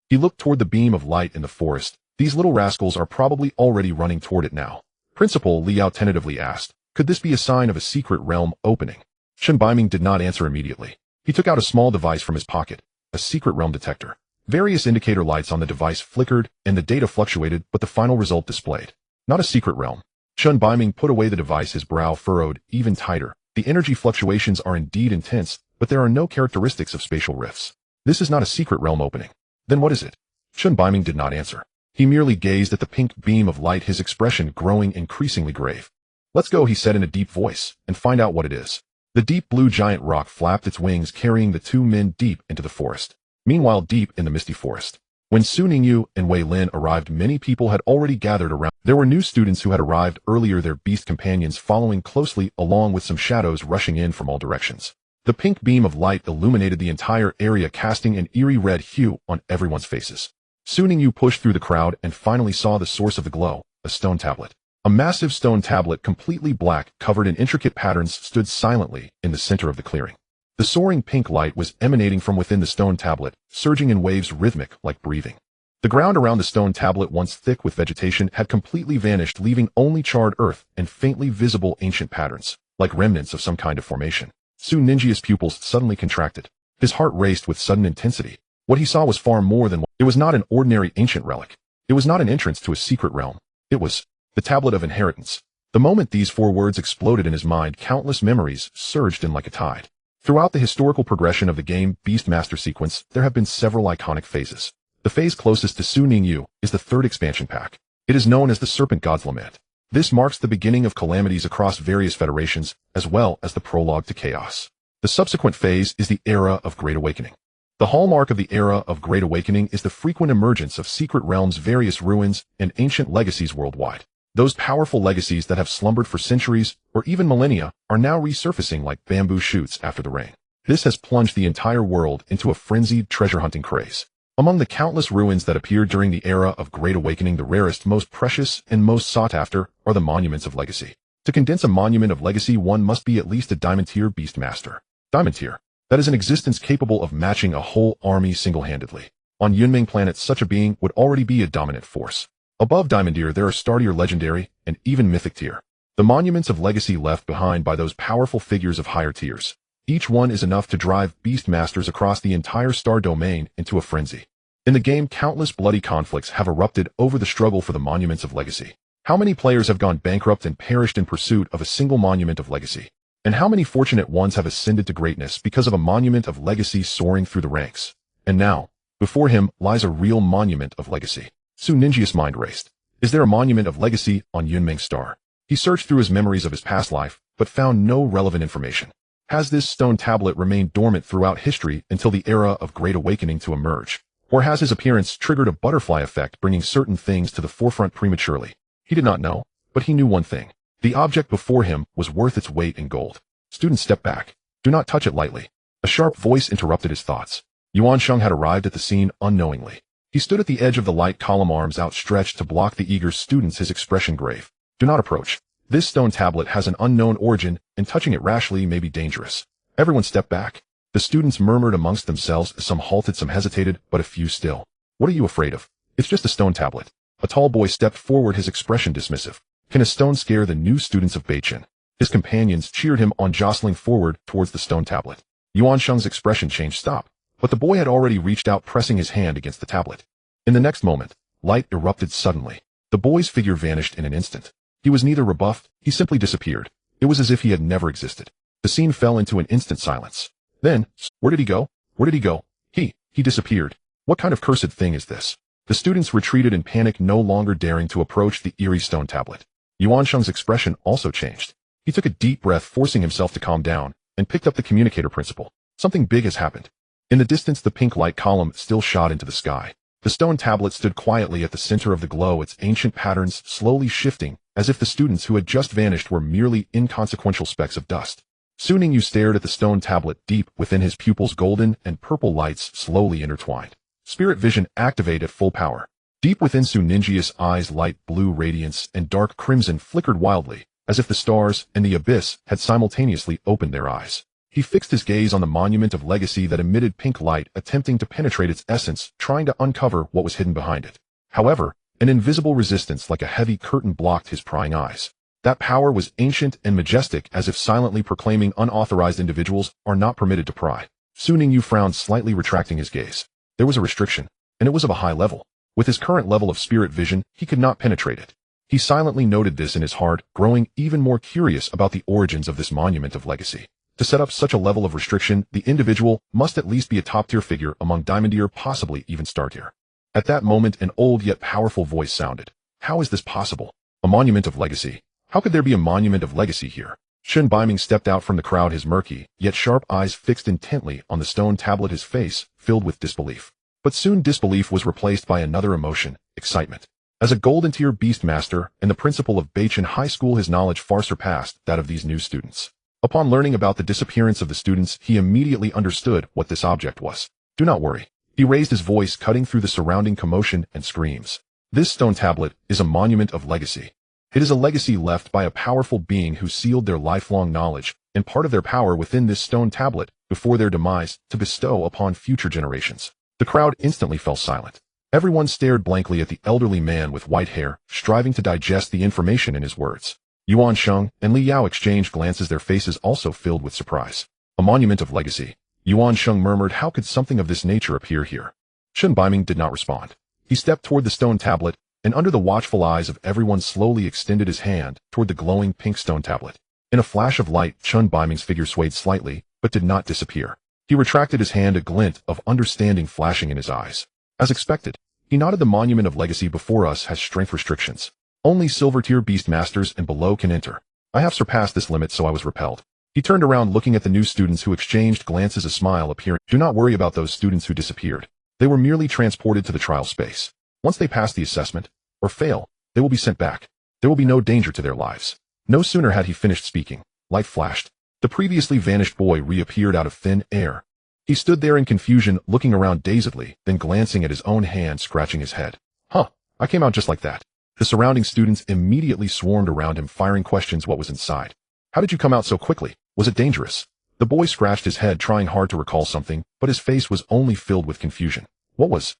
A: He looked toward the beam of light in the forest. These little rascals are probably already running toward it now. Principal, Liao tentatively asked, could this be a sign of a secret realm opening? Chen Baiming did not answer immediately. He took out a small device from his pocket, a secret realm detector. Various indicator lights on the device flickered, and the data fluctuated, but the final result displayed. Not a secret realm. Chen Baiming put away the device, his brow furrowed even tighter. The energy fluctuations are indeed intense, but there are no characteristics of spatial rifts. This is not a secret realm opening. Then what is it? Chen Baiming did not answer. He merely gazed at the pink beam of light, his expression growing increasingly grave. Let's go, he said in a deep voice, and find out what it is. The deep blue giant rock flapped its wings, carrying the two men deep into the forest. Meanwhile, deep in the misty forest, when Su Ningyu and Wei Lin arrived, many people had already gathered around. There were new students who had arrived earlier, their beast companions following closely, along with some shadows rushing in from all directions. The pink beam of light illuminated the entire area, casting an eerie red hue on everyone's faces. Su Ningyu pushed through the crowd and finally saw the source of the glow, a stone tablet. A massive stone tablet, completely black, covered in intricate patterns, stood silently in the center of the clearing. The soaring pink light was emanating from within the stone tablet, surging in waves rhythmic like breathing. The ground around the stone tablet, once thick with vegetation, had completely vanished, leaving only charred earth and faintly visible ancient patterns, like remnants of some kind of formation. Su Ninjia's pupils suddenly contracted. His heart raced with sudden intensity. What he saw was far more than... It was not an ordinary ancient relic. It was not an entrance to a secret realm. It was the Tablet of Inheritance. The moment these 4 words exploded in his mind, countless memories surged in like a tide. Throughout the historical progression of the game Beast Tamer Sequence, there have been several iconic phases. The phase closest to Su Ningyu is the 3rd expansion pack. It is known as the Serpent God's Lament. This marks the beginning of calamities across various federations, as well as the prologue to chaos. The subsequent phase is the Era of Great Awakening. The hallmark of the Era of Great Awakening is the frequent emergence of secret realms, various ruins, and ancient legacies worldwide. Those powerful legacies that have slumbered for centuries or even millennia are now resurfacing like bamboo shoots after the rain. This has plunged the entire world into a frenzied treasure-hunting craze. Among the countless ruins that appeared during the Era of Great Awakening, the rarest, most precious, and most sought-after are the Monuments of Legacy. To condense a Monument of Legacy, one must be at least a Diamond Tier Beastmaster. Diamond Tier. That is an existence capable of matching a whole army single-handedly. On Yunming planets, such a being would already be a dominant force. Above Diamond Tier, there are Star Tier, Legendary, and even Mythic Tier. The Monuments of Legacy left behind by those powerful figures of higher tiers. Each one is enough to drive Beastmasters across the entire star domain into a frenzy. In the game, countless bloody conflicts have erupted over the struggle for the Monuments of Legacy. How many players have gone bankrupt and perished in pursuit of a single Monument of Legacy? And how many fortunate ones have ascended to greatness because of a Monument of Legacy soaring through the ranks? And now, before him lies a real Monument of Legacy. Ningyi's mind raced. Is there a Monument of Legacy on Yunming Star? He searched through his memories of his past life, but found no relevant information. Has this stone tablet remained dormant throughout history until the Era of Great Awakening to emerge? Or has his appearance triggered a butterfly effect, bringing certain things to the forefront prematurely? He did not know, but he knew one thing. The object before him was worth its weight in gold. Students, step back. Do not touch it lightly. A sharp voice interrupted his thoughts. Yuan Sheng had arrived at the scene unknowingly. He stood at the edge of the light column, arms outstretched to block the eager students, his expression grave. Do not approach. This stone tablet has an unknown origin, and touching it rashly may be dangerous. Everyone step back. The students murmured amongst themselves. Some halted, some hesitated, but a few still. What are you afraid of? It's just a stone tablet. A tall boy stepped forward, his expression dismissive. Can a stone scare the new students of Beichin? His companions cheered him on, jostling forward towards the stone tablet. Yuan Sheng's expression changed. Stop. But the boy had already reached out, pressing his hand against the tablet. In the next moment, light erupted suddenly. The boy's figure vanished in an instant. He was neither rebuffed, he simply disappeared. It was as if he had never existed. The scene fell into an instant silence. Then, where did he go? Where did he go? He disappeared. What kind of cursed thing is this? The students retreated in panic, no longer daring to approach the eerie stone tablet. Yuan Sheng's expression also changed. He took a deep breath, forcing himself to calm down, and picked up the communicator principle. Something big has happened. In the distance, the pink light column still shot into the sky. The stone tablet stood quietly at the center of the glow, its ancient patterns slowly shifting, as if the students who had just vanished were merely inconsequential specks of dust. Ningyu stared at the stone tablet, deep within his pupils golden and purple lights slowly intertwined. Spirit vision activated at full power. Deep within Ningyi's eyes, light blue radiance and dark crimson flickered wildly, as if the stars and the abyss had simultaneously opened their eyes. He fixed his gaze on the Monument of Legacy that emitted pink light, attempting to penetrate its essence, trying to uncover what was hidden behind it. However, an invisible resistance like a heavy curtain blocked his prying eyes. That power was ancient and majestic, as if silently proclaiming unauthorized individuals are not permitted to pry. Ningyu frowned, slightly retracting his gaze. There was a restriction, and it was of a high level. With his current level of spirit vision, he could not penetrate it. He silently noted this in his heart, growing even more curious about the origins of this Monument of Legacy. To set up such a level of restriction, the individual must at least be a top-tier figure among Diamond Tier, possibly even Star Tier. At that moment, an old yet powerful voice sounded. How is this possible? A Monument of Legacy? How could there be a Monument of Legacy here? Shen Baiming stepped out from the crowd, his murky, yet sharp eyes fixed intently on the stone tablet, his face filled with disbelief. But soon disbelief was replaced by another emotion, excitement. As a Golden Tier Beastmaster and the principal of Beichin High School, his knowledge far surpassed that of these new students. Upon learning about the disappearance of the students, he immediately understood what this object was. Do not worry. He raised his voice, cutting through the surrounding commotion and screams. This stone tablet is a Monument of Legacy. It is a legacy left by a powerful being who sealed their lifelong knowledge and part of their power within this stone tablet before their demise to bestow upon future generations. The crowd instantly fell silent. Everyone stared blankly at the elderly man with white hair, striving to digest the information in his words. Yuan Sheng and Li Yao exchanged glances, their faces also filled with surprise. A Monument of Legacy. Yuan Sheng murmured, how could something of this nature appear here? Shen Baiming did not respond. He stepped toward the stone tablet, and under the watchful eyes of everyone slowly extended his hand toward the glowing pink stone tablet. In a flash of light, Shen Baiming's figure swayed slightly, but did not disappear. He retracted his hand, a glint of understanding flashing in his eyes. As expected, He nodded. The monument of legacy before us has strength restrictions. Only silver tier beast masters and below can enter. I have surpassed this limit, so I was repelled. He turned around looking at the new students who exchanged glances, a smile appearing. Do not worry about those students who disappeared. They were merely transported to the trial space. Once they pass the assessment, or fail, they will be sent back. There will be no danger to their lives. No sooner had he finished speaking, light flashed. The previously vanished boy reappeared out of thin air. He stood there in confusion, looking around dazedly, then glancing at his own hand, scratching his head. Huh, I came out just like that. The surrounding students immediately swarmed around him, firing questions. What was inside? How did you come out so quickly? Was it dangerous? The boy scratched his head, trying hard to recall something, but his face was only filled with confusion. What was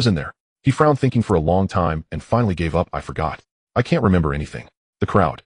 A: in there? He frowned, thinking for a long time, and finally gave up. I forgot. I can't remember anything. The crowd.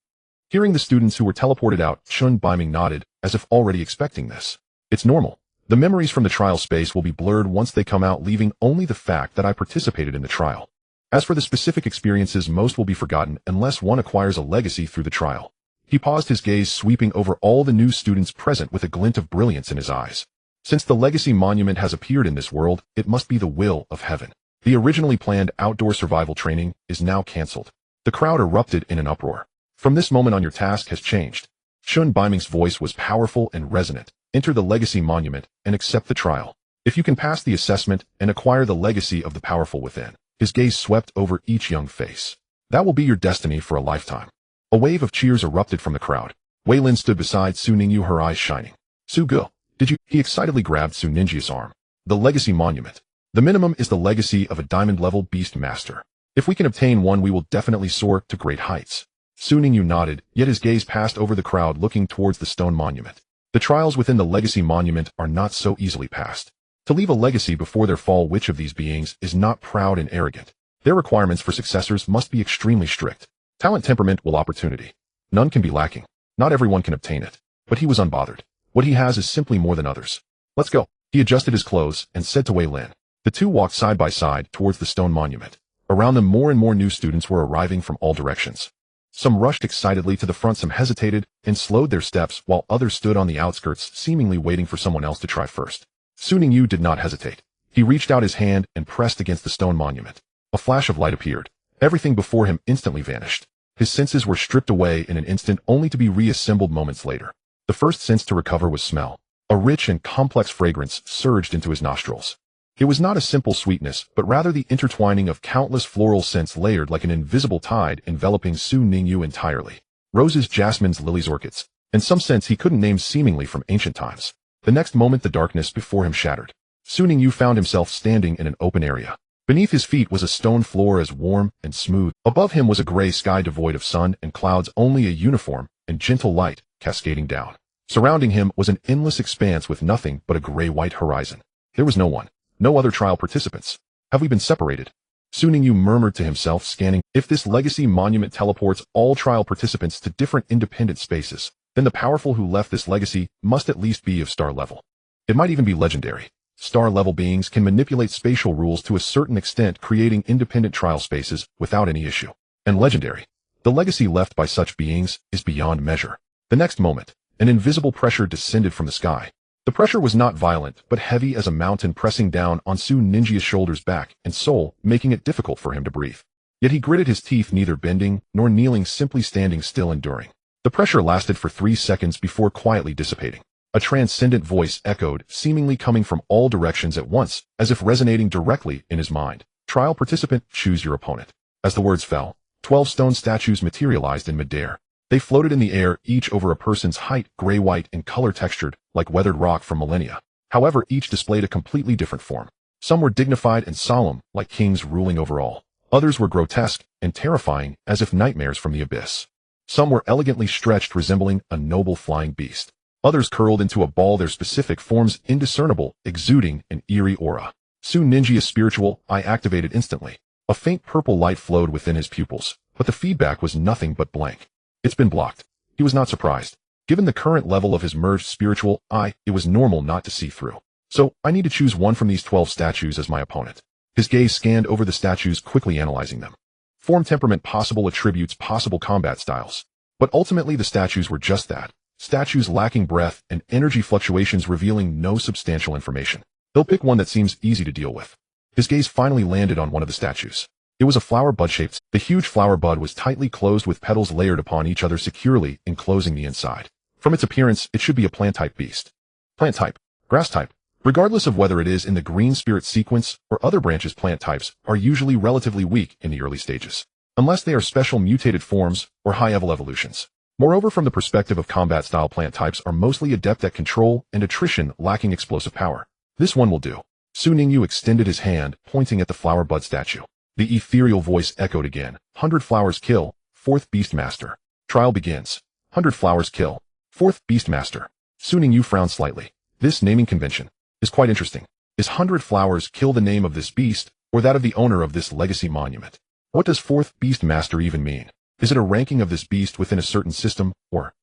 A: Hearing the students who were teleported out, Shun Baiming nodded, as if already expecting this. It's normal. The memories from the trial space will be blurred once they come out, leaving only the fact that I participated in the trial. As for the specific experiences, most will be forgotten unless one acquires a legacy through the trial. He paused, his gaze sweeping over all the new students present with a glint of brilliance in his eyes. Since the legacy monument has appeared in this world, it must be the will of heaven. The originally planned outdoor survival training is now cancelled. The crowd erupted in an uproar. From this moment on, your task has changed. Shun Baiming's voice was powerful and resonant. Enter the legacy monument and accept the trial. If you can pass the assessment and acquire the legacy of the powerful within. His gaze swept over each young face. That will be your destiny for a lifetime. A wave of cheers erupted from the crowd. Wei Lin stood beside Su Ningyu, her eyes shining. Su Ge, did you? He excitedly grabbed Su Ninjia's arm. The legacy monument. The minimum is the legacy of a diamond-level beast master. If we can obtain one, we will definitely soar to great heights. Su Ningyu nodded, yet his gaze passed over the crowd, looking towards the stone monument. The trials within the legacy monument are not so easily passed. To leave a legacy before their fall, which of these beings is not proud and arrogant? Their requirements for successors must be extremely strict. Talent, temperament, will, opportunity. None can be lacking. Not everyone can obtain it. But he was unbothered. What he has is simply more than others. Let's go. He adjusted his clothes and said to Wei Lin. The two walked side by side towards the stone monument. Around them, more and more new students were arriving from all directions. Some rushed excitedly to the front, some hesitated and slowed their steps, while others stood on the outskirts, seemingly waiting for someone else to try first. Su Ningyu did not hesitate. He reached out his hand and pressed against the stone monument. A flash of light appeared. Everything before him instantly vanished. His senses were stripped away in an instant, only to be reassembled moments later. The first sense to recover was smell. A rich and complex fragrance surged into his nostrils. It was not a simple sweetness, but rather the intertwining of countless floral scents layered like an invisible tide, enveloping Su Ningyu entirely. Roses, jasmines, lilies, orchids. In some sense he couldn't name, seemingly from ancient times. The next moment the darkness before him shattered. Su Ningyu found himself standing in an open area. Beneath his feet was a stone floor as warm and smooth. Above him was a gray sky devoid of sun and clouds, only a uniform and gentle light cascading down. Surrounding him was an endless expanse with nothing but a gray-white horizon. There was no one. No other trial participants. Have we been separated? Su Ningyu murmured to himself, scanning. If this legacy monument teleports all trial participants to different independent spaces, then the powerful who left this legacy must at least be of star level. It might even be legendary. Star-level beings can manipulate spatial rules to a certain extent, creating independent trial spaces without any issue. And legendary. The legacy left by such beings is beyond measure. The next moment, an invisible pressure descended from the sky. The pressure was not violent, but heavy as a mountain, pressing down on Su Ninjia's shoulders, back, and soul, making it difficult for him to breathe. Yet he gritted his teeth, neither bending nor kneeling, simply standing still, enduring. The pressure lasted for 3 seconds before quietly dissipating. A transcendent voice echoed, seemingly coming from all directions at once, as if resonating directly in his mind. Trial participant, choose your opponent. As the words fell, 12 stone statues materialized in midair. They floated in the air, each over a person's height, gray-white and color-textured, like weathered rock from millennia. However, each displayed a completely different form. Some were dignified and solemn, like kings ruling over all. Others were grotesque and terrifying, as if nightmares from the abyss. Some were elegantly stretched, resembling a noble flying beast. Others curled into a ball, their specific forms indiscernible, exuding an eerie aura. Su Ninjia's spiritual eye activated instantly. A faint purple light flowed within his pupils, but the feedback was nothing but blank. It's been blocked. He was not surprised. Given the current level of his merged spiritual eye, it was normal not to see through. So, I need to choose one from these 12 statues as my opponent. His gaze scanned over the statues, quickly analyzing them. Form, temperament, possible attributes, possible combat styles. But ultimately the statues were just that. Statues lacking breath and energy fluctuations, revealing no substantial information. He'll pick one that seems easy to deal with. His gaze finally landed on one of the statues. It was a flower bud shaped. The huge flower bud was tightly closed with petals layered upon each other securely, enclosing the inside. From its appearance, it should be a plant-type beast. Plant type. Grass type. Regardless of whether it is in the green spirit sequence or other branches, plant types are usually relatively weak in the early stages, unless they are special mutated forms or high-level evolutions. Moreover, from the perspective of combat-style plant types are mostly adept at control and attrition, lacking explosive power. This one will do. Ningyu extended his hand, pointing at the flower bud statue. The ethereal voice echoed again. 100 flowers kill, 4th Beastmaster. Trial begins. 100 flowers kill, 4th Beastmaster. Ningyu frowned slightly. This naming convention is quite interesting. Is 100 flowers kill the name of this beast, or that of the owner of this legacy monument? What does 4th Beastmaster even mean? Is it a ranking of this beast within a certain system, or?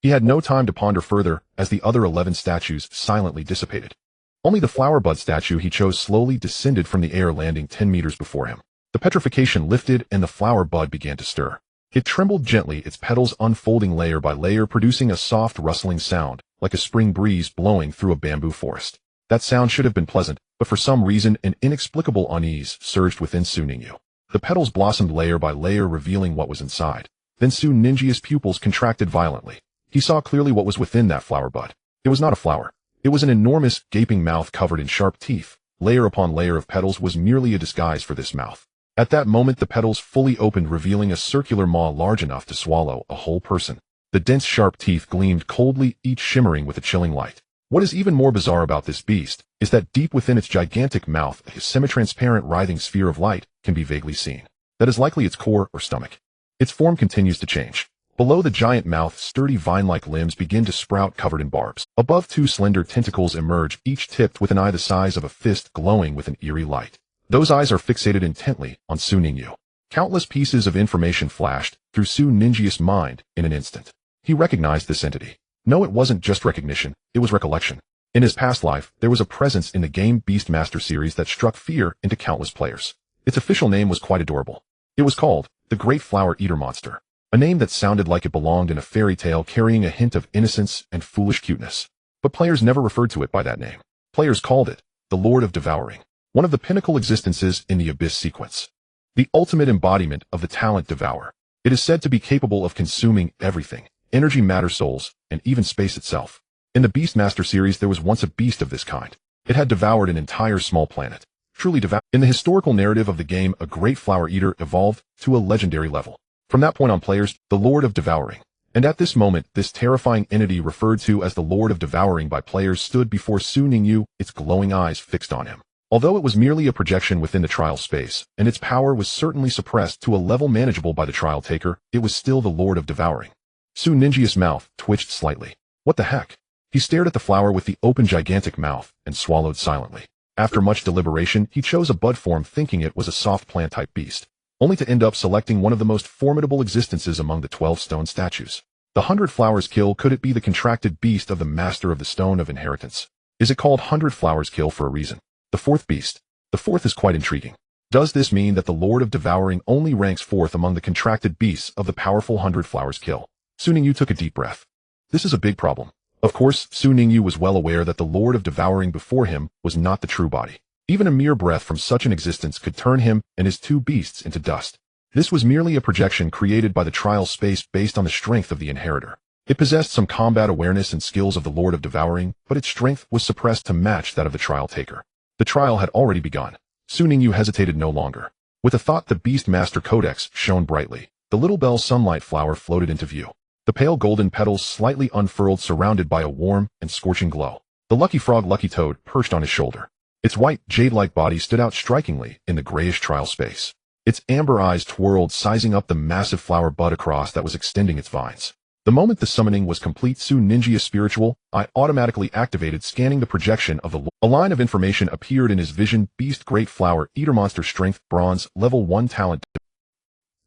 A: He had no time to ponder further, as the other 11 statues silently dissipated. Only the flower bud statue he chose slowly descended from the air, landing 10 meters before him. The petrification lifted and the flower bud began to stir. It trembled gently, its petals unfolding layer by layer, producing a soft rustling sound, like a spring breeze blowing through a bamboo forest. That sound should have been pleasant, but for some reason an inexplicable unease surged within Ningyu. The petals blossomed layer by layer, revealing what was inside. Then Ninju's pupils contracted violently. He saw clearly what was within that flower bud. It was not a flower. It was an enormous, gaping mouth covered in sharp teeth. Layer upon layer of petals was merely a disguise for this mouth. At that moment the petals fully opened, revealing a circular maw large enough to swallow a whole person. The dense sharp teeth gleamed coldly, each shimmering with a chilling light. What is even more bizarre about this beast is that deep within its gigantic mouth, a semi-transparent writhing sphere of light can be vaguely seen. That is likely its core or stomach. Its form continues to change. Below the giant mouth, sturdy vine-like limbs begin to sprout covered in barbs. Above, 2 slender tentacles emerge, each tipped with an eye the size of a fist, glowing with an eerie light. Those eyes are fixated intently on Ningyu. Countless pieces of information flashed through Ninju's mind in an instant. He recognized this entity. No, it wasn't just recognition, it was recollection. In his past life, there was a presence in the game Beastmaster series that struck fear into countless players. Its official name was quite adorable. It was called the Great Flower Eater Monster, a name that sounded like it belonged in a fairy tale, carrying a hint of innocence and foolish cuteness. But players never referred to it by that name. Players called it the Lord of Devouring, one of the pinnacle existences in the Abyss sequence. The ultimate embodiment of the talent Devour. It is said to be capable of consuming everything, energy, matter, souls, and even space itself. In the Beastmaster series there was once a beast of this kind. It had devoured an entire small planet. Truly devoured. In the historical narrative of the game, a great flower eater evolved to a legendary level. From that point on, players, the Lord of Devouring. And at this moment, this terrifying entity referred to as the Lord of Devouring by players stood before Ningyu, its glowing eyes fixed on him. Although it was merely a projection within the trial space, and its power was certainly suppressed to a level manageable by the trial taker, it was still the Lord of Devouring. Ninju's mouth twitched slightly. What the heck? He stared at the flower with the open gigantic mouth and swallowed silently. After much deliberation, he chose a bud form, thinking it was a soft plant-type beast, only to end up selecting one of the most formidable existences among the 12 stone statues. The 100 flowers kill, could it be the contracted beast of the master of the Stone of Inheritance? Is it called 100 flowers kill for a reason? The 4th beast. The 4th is quite intriguing. Does this mean that the Lord of Devouring only ranks 4th among the contracted beasts of the powerful 100 flowers kill? Ningyu took a deep breath. This is a big problem. Of course, Ningyu was well aware that the Lord of Devouring before him was not the true body. Even a mere breath from such an existence could turn him and his 2 beasts into dust. This was merely a projection created by the trial space based on the strength of the inheritor. It possessed some combat awareness and skills of the Lord of Devouring, but its strength was suppressed to match that of the trial taker. The trial had already begun. Ningyu hesitated no longer. With a thought, the Beastmaster Codex shone brightly. The little bell sunlight flower floated into view. The pale golden petals slightly unfurled, surrounded by a warm and scorching glow. The lucky frog, Lucky Toad, perched on his shoulder. Its white, jade-like body stood out strikingly in the grayish trial space. Its amber eyes twirled, sizing up the massive flower bud across that was extending its vines. The moment the summoning was complete, Ninju's spiritual eye automatically activated, scanning the projection of the Lord. A line of information appeared in his vision. Beast, Great Flower Eater Monster, Strength, Bronze, Level 1 Talent.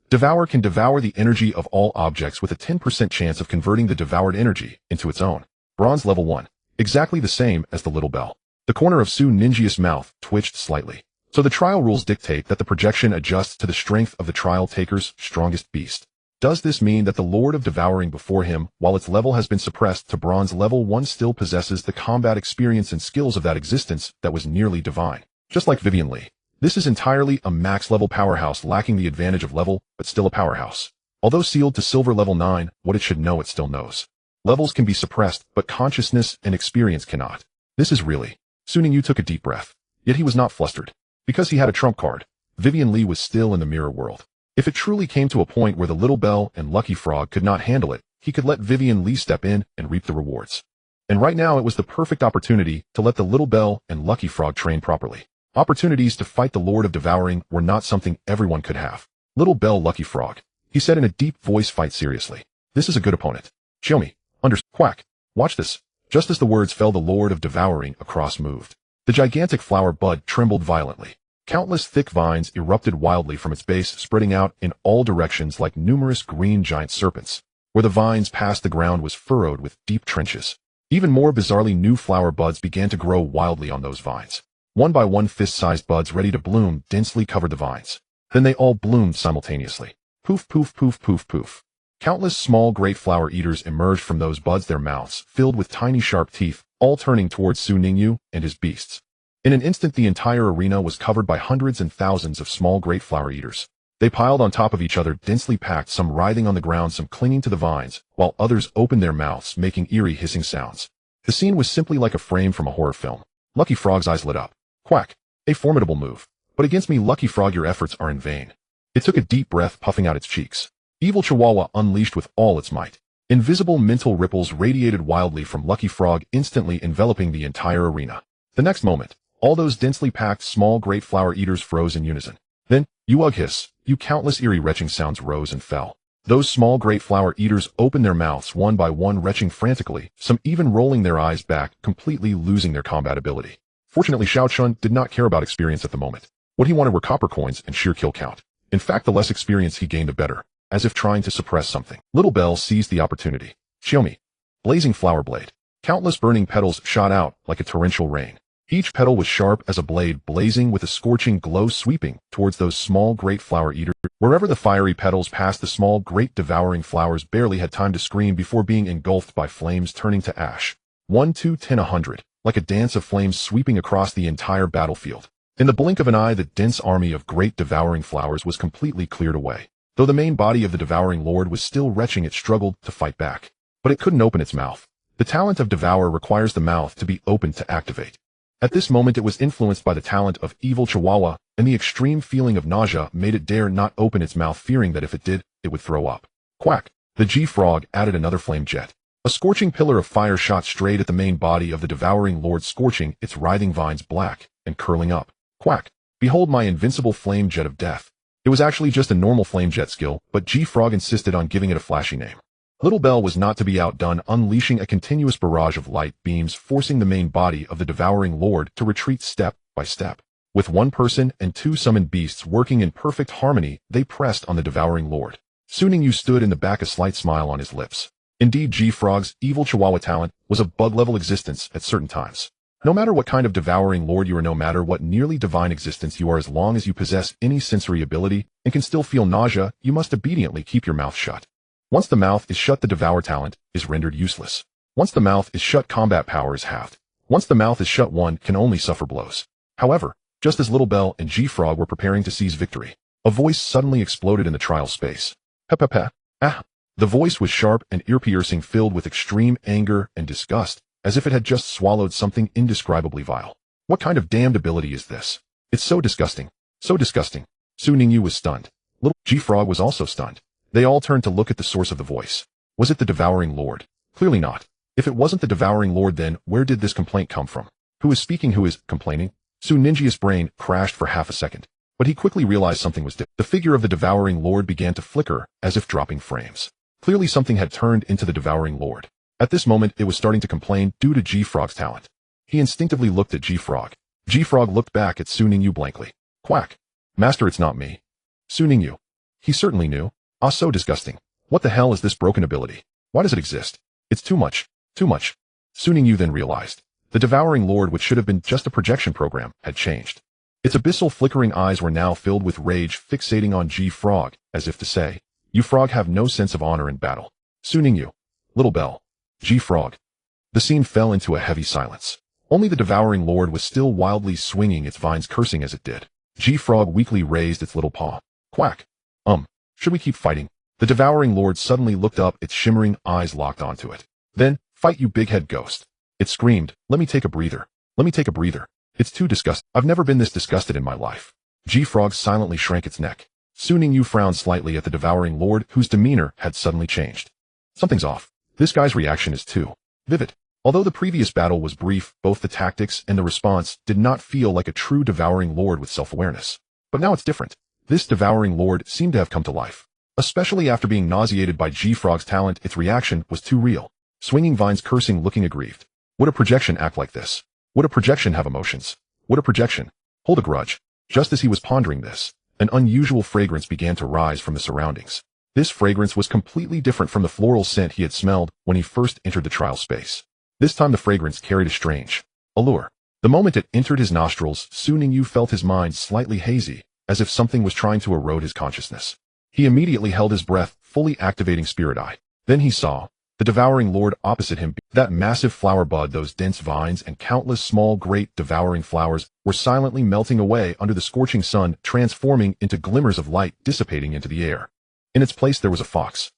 A: Devour can devour the energy of all objects with a 10% chance of converting the devoured energy into its own. Bronze, Level 1. Exactly the same as the little bell. The corner of Ninju's mouth twitched slightly. So the trial rules dictate that the projection adjusts to the strength of the trial taker's strongest beast. Does this mean that the Lord of Devouring before him, while its level has been suppressed to Bronze Level 1, still possesses the combat experience and skills of that existence that was nearly divine? Just like Vivian Lee. This is entirely a max-level powerhouse lacking the advantage of level, but still a powerhouse. Although sealed to silver level 9, what it should know it still knows. Levels can be suppressed, but consciousness and experience cannot. This is really... Su Ningyu took a deep breath. Yet he was not flustered. Because he had a trump card. Vivian Li was still in the mirror world. If it truly came to a point where the Little Bell and Lucky Frog could not handle it, he could let Vivian Li step in and reap the rewards. And right now it was the perfect opportunity to let the Little Bell and Lucky Frog train properly. Opportunities to fight the Lord of Devouring were not something everyone could have. Little Bell Lucky Frog, he said in a deep voice, fight seriously. This is a good opponent. Show me. Quack. Watch this. Just as the words fell, the Lord of Devouring across moved. The gigantic flower bud trembled violently. Countless thick vines erupted wildly from its base, spreading out in all directions like numerous green giant serpents. Where the vines passed, the ground was furrowed with deep trenches. Even more bizarrely, new flower buds began to grow wildly on those vines. One by one, fist-sized buds ready to bloom densely covered the vines. Then they all bloomed simultaneously. Poof, poof, poof, poof, poof. Countless small great flower eaters emerged from those buds, their mouths filled with tiny sharp teeth, all turning towards Su Ningyu and his beasts. In an instant, the entire arena was covered by hundreds and thousands of small great flower eaters. They piled on top of each other, densely packed, some writhing on the ground, some clinging to the vines, while others opened their mouths, making eerie hissing sounds. The scene was simply like a frame from a horror film. Lucky Frog's eyes lit up. Quack. A formidable move. But against me, Lucky Frog, your efforts are in vain. It took a deep breath, puffing out its cheeks. Evil Chihuahua unleashed with all its might. Invisible mental ripples radiated wildly from Lucky Frog, instantly enveloping the entire arena. The next moment, all those densely packed small great flower eaters froze in unison. Then, you hiss, you countless eerie retching sounds rose and fell. Those small great flower eaters opened their mouths one by one, retching frantically, some even rolling their eyes back, completely losing their combat ability. Fortunately, Xiao Chun did not care about experience at the moment. What he wanted were copper coins and sheer kill count. In fact, the less experience he gained, the better. As if trying to suppress something, Little Bell seized the opportunity. Xiaomi. Blazing flower blade. Countless burning petals shot out like a torrential rain. Each petal was sharp as a blade, blazing with a scorching glow, sweeping towards those small great flower eaters. Wherever the fiery petals passed, the small great devouring flowers barely had time to scream before being engulfed by flames, turning to ash. 1, 2, 10, 100, like a dance of flames sweeping across the entire battlefield. In the blink of an eye, the dense army of great devouring flowers was completely cleared away. Though the main body of the Devouring Lord was still retching, it struggled to fight back. But it couldn't open its mouth. The talent of Devour requires the mouth to be opened to activate. At this moment, it was influenced by the talent of Evil Chihuahua, and the extreme feeling of nausea made it dare not open its mouth, fearing that if it did, it would throw up. Quack. The G-Frog added another flame jet. A scorching pillar of fire shot straight at the main body of the Devouring Lord, scorching its writhing vines black and curling up. Quack. Behold my invincible flame jet of death. It was actually just a normal flame jet skill, but G-Frog insisted on giving it a flashy name. Little Bell was not to be outdone, unleashing a continuous barrage of light beams, forcing the main body of the Devouring Lord to retreat step by step. With one person and two summoned beasts working in perfect harmony, they pressed on the Devouring Lord. Su Ningyu stood in the back, a slight smile on his lips. Indeed, G-Frog's Evil Chihuahua talent was a bug-level existence at certain times. No matter what kind of Devouring Lord you are, no matter what nearly divine existence you are, as long as you possess any sensory ability and can still feel nausea, you must obediently keep your mouth shut. Once the mouth is shut, the Devour talent is rendered useless. Once the mouth is shut, combat power is halved. Once the mouth is shut, one can only suffer blows. However, just as Little Bell and G-Frog were preparing to seize victory, a voice suddenly exploded in the trial space. Pe. Ah. The voice was sharp and ear-piercing, filled with extreme anger and disgust, as if it had just swallowed something indescribably vile. What kind of damned ability is this? It's so disgusting. So disgusting. Su Ningyu was stunned. Little G-Frog was also stunned. They all turned to look at the source of the voice. Was it the Devouring Lord? Clearly not. If it wasn't the Devouring Lord, then where did this complaint come from? Who is speaking? Who is complaining? Su Ninjia's brain crashed for half a second, but he quickly realized something was different. The figure of the Devouring Lord began to flicker, as if dropping frames. Clearly something had turned into the Devouring Lord. At this moment, it was starting to complain due to G-Frog's talent. He instinctively looked at G-Frog. G-Frog looked back at Su Ningyu blankly. Quack. Master, it's not me. Su Ningyu. He certainly knew. Ah, so disgusting. What the hell is this broken ability? Why does it exist? It's too much. Too much. Su Ningyu then realized. The Devouring Lord, which should have been just a projection program, had changed. Its abyssal flickering eyes were now filled with rage, fixating on G-Frog, as if to say, you frog have no sense of honor in battle. Su Ningyu. Little Bell. G-Frog. The scene fell into a heavy silence. Only the Devouring Lord was still wildly swinging its vines, cursing as it did. G-Frog weakly raised its little paw. Quack. Should we keep fighting? The devouring lord suddenly looked up, its shimmering eyes locked onto it. Then, fight you big-head ghost. It screamed, let me take a breather. Let me take a breather. It's too disgusting. I've never been this disgusted in my life. G-Frog silently shrank its neck. Su Ningyu frowned slightly at the devouring lord, whose demeanor had suddenly changed. Something's off. This guy's reaction is too vivid. Although the previous battle was brief, both the tactics and the response did not feel like a true devouring lord with self-awareness. But now it's different. This devouring lord seemed to have come to life. Especially after being nauseated by G-Frog's talent, its reaction was too real. Swinging vines, cursing, looking aggrieved. Would a projection act like this? Would a projection have emotions? Would a projection hold a grudge? Just as he was pondering this, an unusual fragrance began to rise from the surroundings. This fragrance was completely different from the floral scent he had smelled when he first entered the trial space. This time the fragrance carried a strange allure. The moment it entered his nostrils, Su Ningyu felt his mind slightly hazy, as if something was trying to erode his consciousness. He immediately held his breath, fully activating Spirit Eye. Then he saw the devouring lord opposite him. That massive flower bud, those dense vines, and countless small, great, devouring flowers were silently melting away under the scorching sun, transforming into glimmers of light, dissipating into the air. In its place there was a fox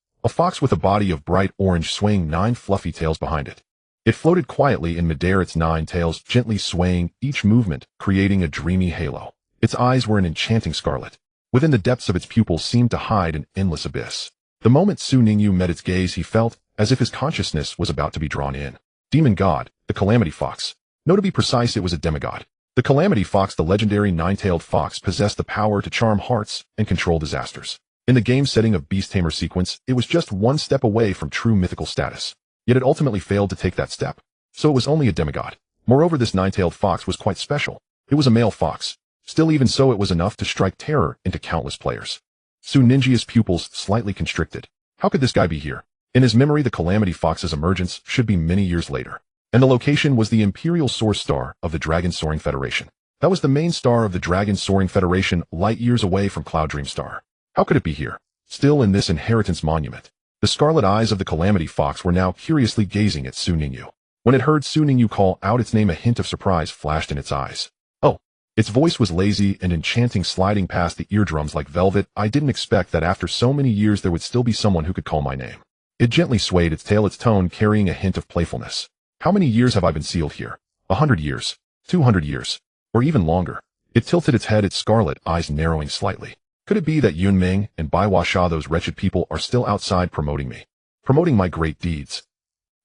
A: with a body of bright orange, swaying 9 fluffy tails behind it. It floated quietly in midair, its 9 tails gently swaying, each movement creating a dreamy halo. Its eyes were an enchanting scarlet. Within the depths of its pupils seemed to hide an endless abyss. The moment Su Ningyu met its gaze, he felt as if his consciousness was about to be drawn in. Demon God, the Calamity Fox. No, to be precise, it was a demigod. The Calamity Fox, the legendary 9-tailed fox, possessed the power to charm hearts and control disasters. In the game setting of Beast Tamer Sequence, it was just one step away from true mythical status. Yet it ultimately failed to take that step. So it was only a demigod. Moreover, this 9-tailed fox was quite special. It was a male fox. Still, even so, it was enough to strike terror into countless players. Su Ninjia's pupils slightly constricted. How could this guy be here? In his memory, the Calamity Fox's emergence should be many years later. And the location was the Imperial Source Star of the Dragon Soaring Federation. That was the main star of the Dragon Soaring Federation, light years away from Cloud Dream Star. How could it be here? Still in this inheritance monument. The scarlet eyes of the Calamity Fox were now curiously gazing at Su Ningyu. When it heard Su Ningyu call out its name, a hint of surprise flashed in its eyes. Oh. Its voice was lazy and enchanting, sliding past the eardrums like velvet. I didn't expect that after so many years there would still be someone who could call my name. It gently swayed its tail, its tone carrying a hint of playfulness. How many years have I been sealed here? 100 years? 200 years? Or even longer? It tilted its head, its scarlet eyes narrowing slightly. Could it be that Yunming and Bai Huasha, those wretched people, are still outside promoting me? Promoting my great deeds?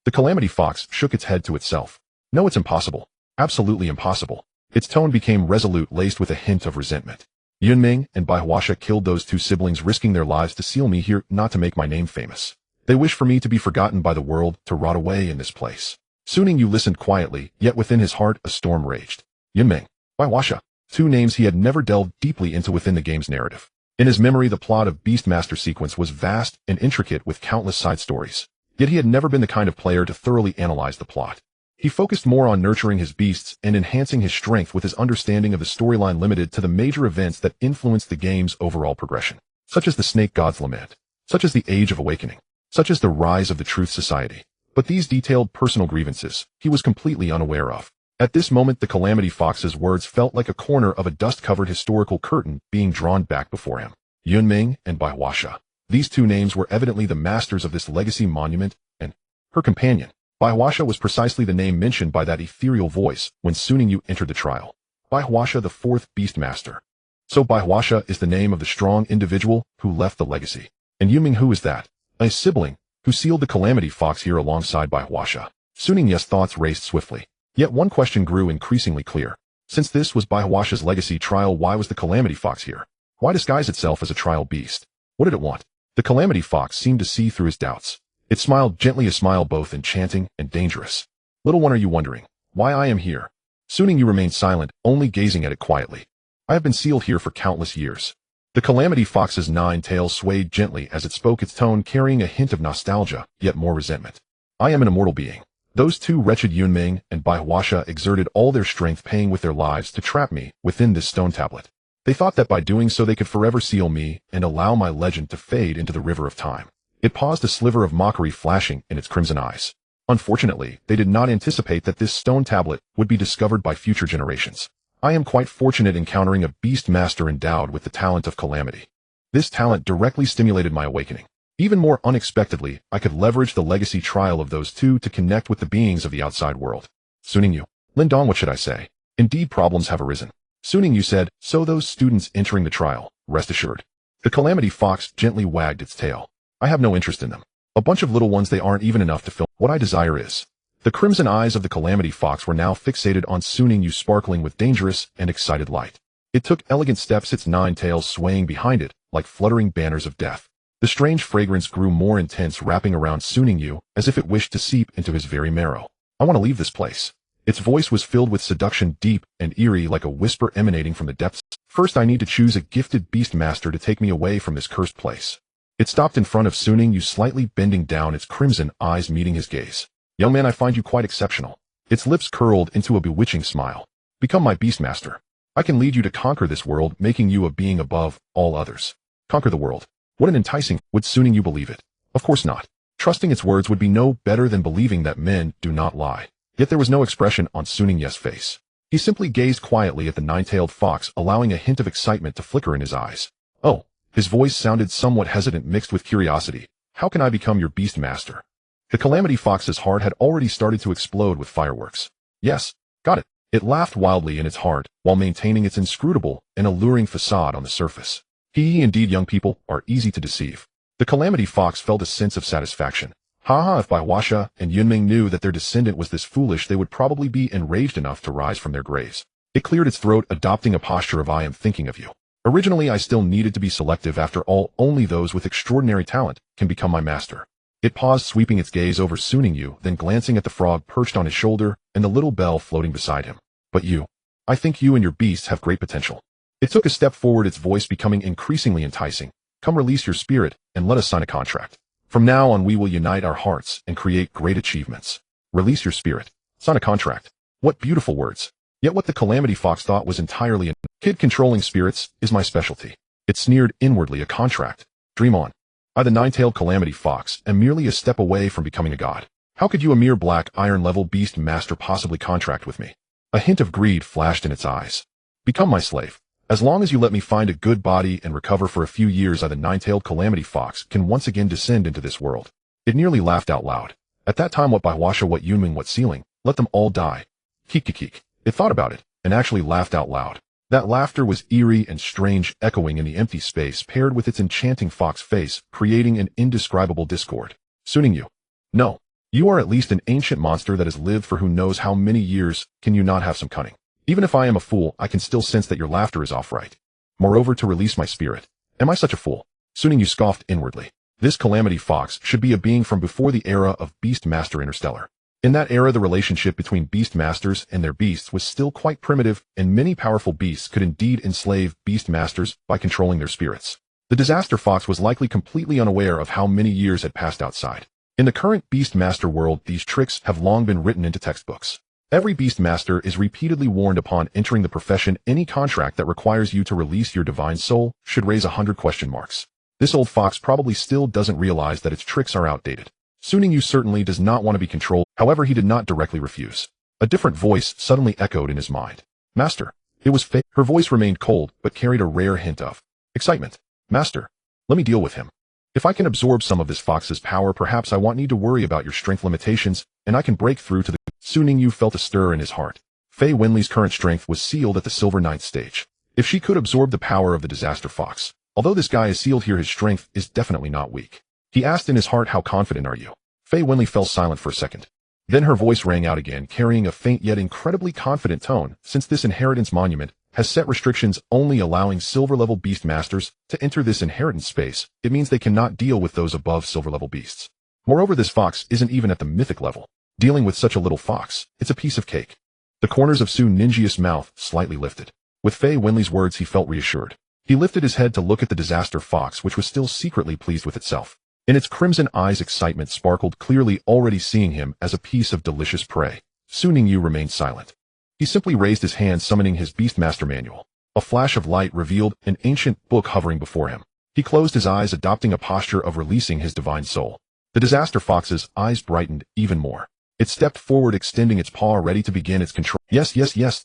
A: The Calamity Fox shook its head to itself. No, it's impossible. Absolutely impossible. Its tone became resolute, laced with a hint of resentment. Yunming and Bai Huasha killed those 2 siblings, risking their lives to seal me here, not to make my name famous. They wish for me to be forgotten by the world, to rot away in this place. Su Ningyu listened quietly, yet within his heart a storm raged. Yunming, Bai Huasha, 2 names he had never delved deeply into within the game's narrative. In his memory, the plot of Beast Tamer Sequence was vast and intricate with countless side stories. Yet he had never been the kind of player to thoroughly analyze the plot. He focused more on nurturing his beasts and enhancing his strength, with his understanding of the storyline limited to the major events that influenced the game's overall progression, such as the Snake God's Lament, such as the Age of Awakening, such as the rise of the Truth Society. But these detailed personal grievances he was completely unaware of. At this moment, the Calamity Fox's words felt like a corner of a dust-covered historical curtain being drawn back before him. Yunming and Bai Huasha. These 2 names were evidently the masters of this legacy monument, and her companion, Bai Huasha, was precisely the name mentioned by that ethereal voice when Su Ningyu entered the trial. Bai Huasha, the 4th Beastmaster. So Bai Huasha is the name of the strong individual who left the legacy. And Yunming, who is that? A sibling who sealed the Calamity Fox here alongside Bai Huasha. Su Ningyu's thoughts raced swiftly. Yet one question grew increasingly clear. Since this was Bai Huasha's legacy trial, why was the Calamity Fox here? Why disguise itself as a trial beast? What did it want? The Calamity Fox seemed to see through his doubts. It smiled gently, a smile both enchanting and dangerous. Little one, are you wondering why I am here? Su Ningyu remained silent, only gazing at it quietly. I have been sealed here for countless years. The Calamity Fox's 9 tails swayed gently as it spoke, its tone carrying a hint of nostalgia, yet more resentment. I am an immortal being. Those 2 wretched Yunming and Bai Huasha exerted all their strength, paying with their lives to trap me within this stone tablet. They thought that by doing so they could forever seal me and allow my legend to fade into the river of time. It paused, a sliver of mockery flashing in its crimson eyes. Unfortunately, they did not anticipate that this stone tablet would be discovered by future generations. I am quite fortunate encountering a beast master endowed with the talent of calamity. This talent directly stimulated my awakening. Even more unexpectedly, I could leverage the legacy trial of those two to connect with the beings of the outside world. Ningyu. Lindong, what should I say? Indeed, problems have arisen. Ningyu said, so those students entering the trial, rest assured. The calamity fox gently wagged its tail. I have no interest in them. A bunch of little ones, they aren't even enough to fill. What I desire is. The crimson eyes of the calamity fox were now fixated on Ningyu, sparkling with dangerous and excited light. It took elegant steps, its 9 tails swaying behind it, like fluttering banners of death. The strange fragrance grew more intense, wrapping around Ningyu, as if it wished to seep into his very marrow. I want to leave this place. Its voice was filled with seduction, deep and eerie, like a whisper emanating from the depths. First, I need to choose a gifted beast master to take me away from this cursed place. It stopped in front of Ningyu, slightly bending down, its crimson eyes meeting his gaze. Young man, I find you quite exceptional. Its lips curled into a bewitching smile. Become my beast master. I can lead you to conquer this world, making you a being above all others. Conquer the world. What an enticing. Would Ningyu believe it? Of course not. Trusting its words would be no better than believing that men do not lie. Yet there was no expression on Ningyu's face. He simply gazed quietly at the 9-tailed fox, allowing a hint of excitement to flicker in his eyes. Oh, his voice sounded somewhat hesitant, mixed with curiosity. How can I become your beast master? The calamity fox's heart had already started to explode with fireworks. Yes, got it. It laughed wildly in its heart, while maintaining its inscrutable and alluring facade on the surface. Indeed, young people are easy to deceive. The calamity fox felt a sense of satisfaction. Haha, if Baihuasha and Yunming knew that their descendant was this foolish, they would probably be enraged enough to rise from their graves. It cleared its throat, adopting a posture of I am thinking of you. Originally, I still needed to be selective. After all, only those with extraordinary talent can become my master. It paused, sweeping its gaze over Ningyu, then glancing at the frog perched on his shoulder and the little bell floating beside him. But you. I think you and your beasts have great potential. It took a step forward, its voice becoming increasingly enticing. Come, release your spirit, and let us sign a contract. From now on, we will unite our hearts and create great achievements. Release your spirit. Sign a contract. What beautiful words. Yet what the calamity fox thought was entirely a kid. Controlling spirits is my specialty. It sneered inwardly. A contract. Dream on. I, the 9-tailed calamity fox, am merely a step away from becoming a god. How could you, a mere black iron-level beast master, possibly contract with me? A hint of greed flashed in its eyes. Become my slave. As long as you let me find a good body and recover for a few years, I, the 9-tailed calamity fox, can once again descend into this world. It nearly laughed out loud. At that time, what Baihuasha, what Yunming, what Ceiling, let them all die. Keek. It thought about it, and actually laughed out loud. That laughter was eerie and strange, echoing in the empty space, paired with its enchanting fox face, creating an indescribable discord. Ningyu. No. You are at least an ancient monster that has lived for who knows how many years. Can you not have some cunning? Even if I am a fool, I can still sense that your laughter is off right. Moreover, to release my spirit. Am I such a fool? Ningyu scoffed inwardly. This calamity fox should be a being from before the era of Beast Master Interstellar. In that era, the relationship between beast masters and their beasts was still quite primitive, and many powerful beasts could indeed enslave beast masters by controlling their spirits. The disaster fox was likely completely unaware of how many years had passed outside. In the current beast master world, these tricks have long been written into textbooks. Every beast master is repeatedly warned upon entering the profession. Any contract that requires you to release your divine soul should raise 100 question marks. This old fox probably still doesn't realize that its tricks are outdated. Ningyu certainly does not want to be controlled. However, he did not directly refuse. A different voice suddenly echoed in his mind. Master. It was fake. Her voice remained cold, but carried a rare hint of excitement. Master. Let me deal with him. If I can absorb some of this fox's power, perhaps I won't need to worry about your strength limitations, and I can break through to the... Ningyu felt a stir in his heart. Fei Wenli's current strength was sealed at the Silver Ninth stage. If she could absorb the power of the disaster fox, although this guy is sealed here, his strength is definitely not weak. He asked in his heart, how confident are you? Fei Wenli fell silent for a second. Then her voice rang out again, carrying a faint yet incredibly confident tone. Since this inheritance monument has set restrictions only allowing silver-level beast masters to enter this inheritance space, it means they cannot deal with those above silver-level beasts. Moreover, this fox isn't even at the mythic level. Dealing with such a little fox, it's a piece of cake. The corners of Su Ninjia's mouth slightly lifted. With Fei Wenli's words, he felt reassured. He lifted his head to look at the disaster fox, which was still secretly pleased with itself. In its crimson eyes, excitement sparkled clearly, already seeing him as a piece of delicious prey. Ningyu remained silent. He simply raised his hand, summoning his Beastmaster manual. A flash of light revealed an ancient book hovering before him. He closed his eyes, adopting a posture of releasing his divine soul. The disaster fox's eyes brightened even more. It stepped forward, extending its paw, ready to begin its control. Yes,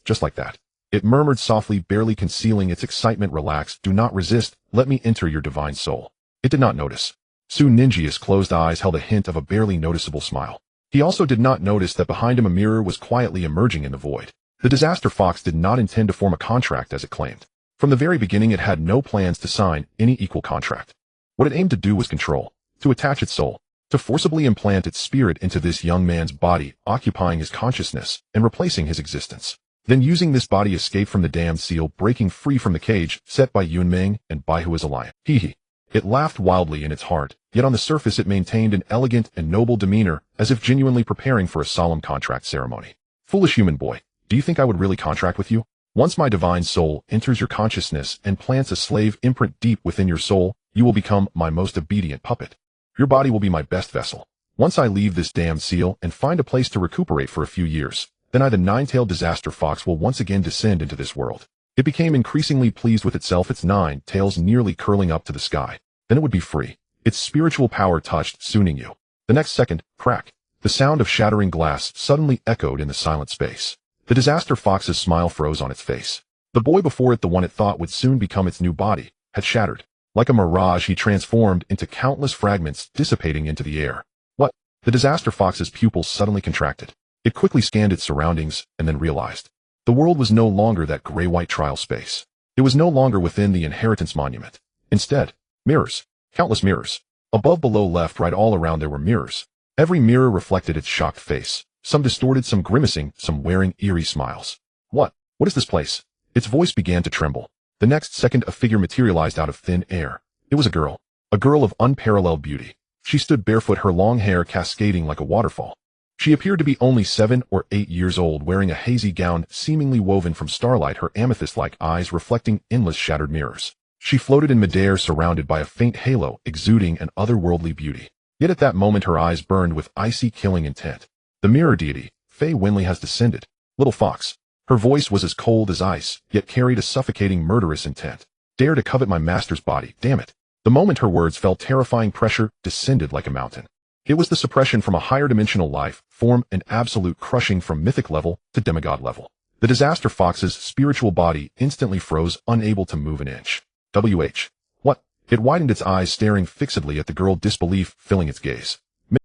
A: just like that. It murmured softly, barely concealing its excitement. Relax, do not resist, let me enter your divine soul. It did not notice. Ningyi's closed eyes held a hint of a barely noticeable smile. He also did not notice that behind him a mirror was quietly emerging in the void. The disaster fox did not intend to form a contract as it claimed. From the very beginning it had no plans to sign any equal contract. What it aimed to do was control, to attach its soul, to forcibly implant its spirit into this young man's body, occupying his consciousness and replacing his existence. Then using this body escape from the damned seal, breaking free from the cage set by Yunming and by who is a lion. Hee. It laughed wildly in its heart, yet on the surface it maintained an elegant and noble demeanor, as if genuinely preparing for a solemn contract ceremony. Foolish human boy, do you think I would really contract with you? Once my divine soul enters your consciousness and plants a slave imprint deep within your soul, you will become my most obedient puppet. Your body will be my best vessel. Once I leave this damned seal and find a place to recuperate for a few years, then I, the nine-tailed disaster fox, will once again descend into this world. It became increasingly pleased with itself, its 9 tails nearly curling up to the sky. Then it would be free. Its spiritual power touched Ningyu. The next second, crack. The sound of shattering glass suddenly echoed in the silent space. The disaster fox's smile froze on its face. The boy before it, the one it thought would soon become its new body, had shattered. Like a mirage, he transformed into countless fragments, dissipating into the air. What? The disaster fox's pupils suddenly contracted. It quickly scanned its surroundings and then realized. The world was no longer that gray-white trial space. It was no longer within the inheritance monument. Instead, mirrors. Countless mirrors. Above, below, left, right, all around there were mirrors. Every mirror reflected its shocked face. Some distorted, some grimacing, some wearing eerie smiles. What? What is this place? Its voice began to tremble. The next second a figure materialized out of thin air. It was a girl. A girl of unparalleled beauty. She stood barefoot, her long hair cascading like a waterfall. She appeared to be only 7 or 8 years old, wearing a hazy gown seemingly woven from starlight, her amethyst-like eyes reflecting endless shattered mirrors. She floated in midair, surrounded by a faint halo, exuding an otherworldly beauty. Yet at that moment her eyes burned with icy, killing intent. The mirror deity, Fei Winley, has descended. Little fox. Her voice was as cold as ice, yet carried a suffocating, murderous intent. Dare to covet my master's body, damn it. The moment her words fell, terrifying pressure descended like a mountain. It was the suppression from a higher dimensional life form, an absolute crushing from mythic level to demigod level. The disaster fox's spiritual body instantly froze, unable to move an inch. What? It widened its eyes, staring fixedly at the girl, disbelief filling its gaze.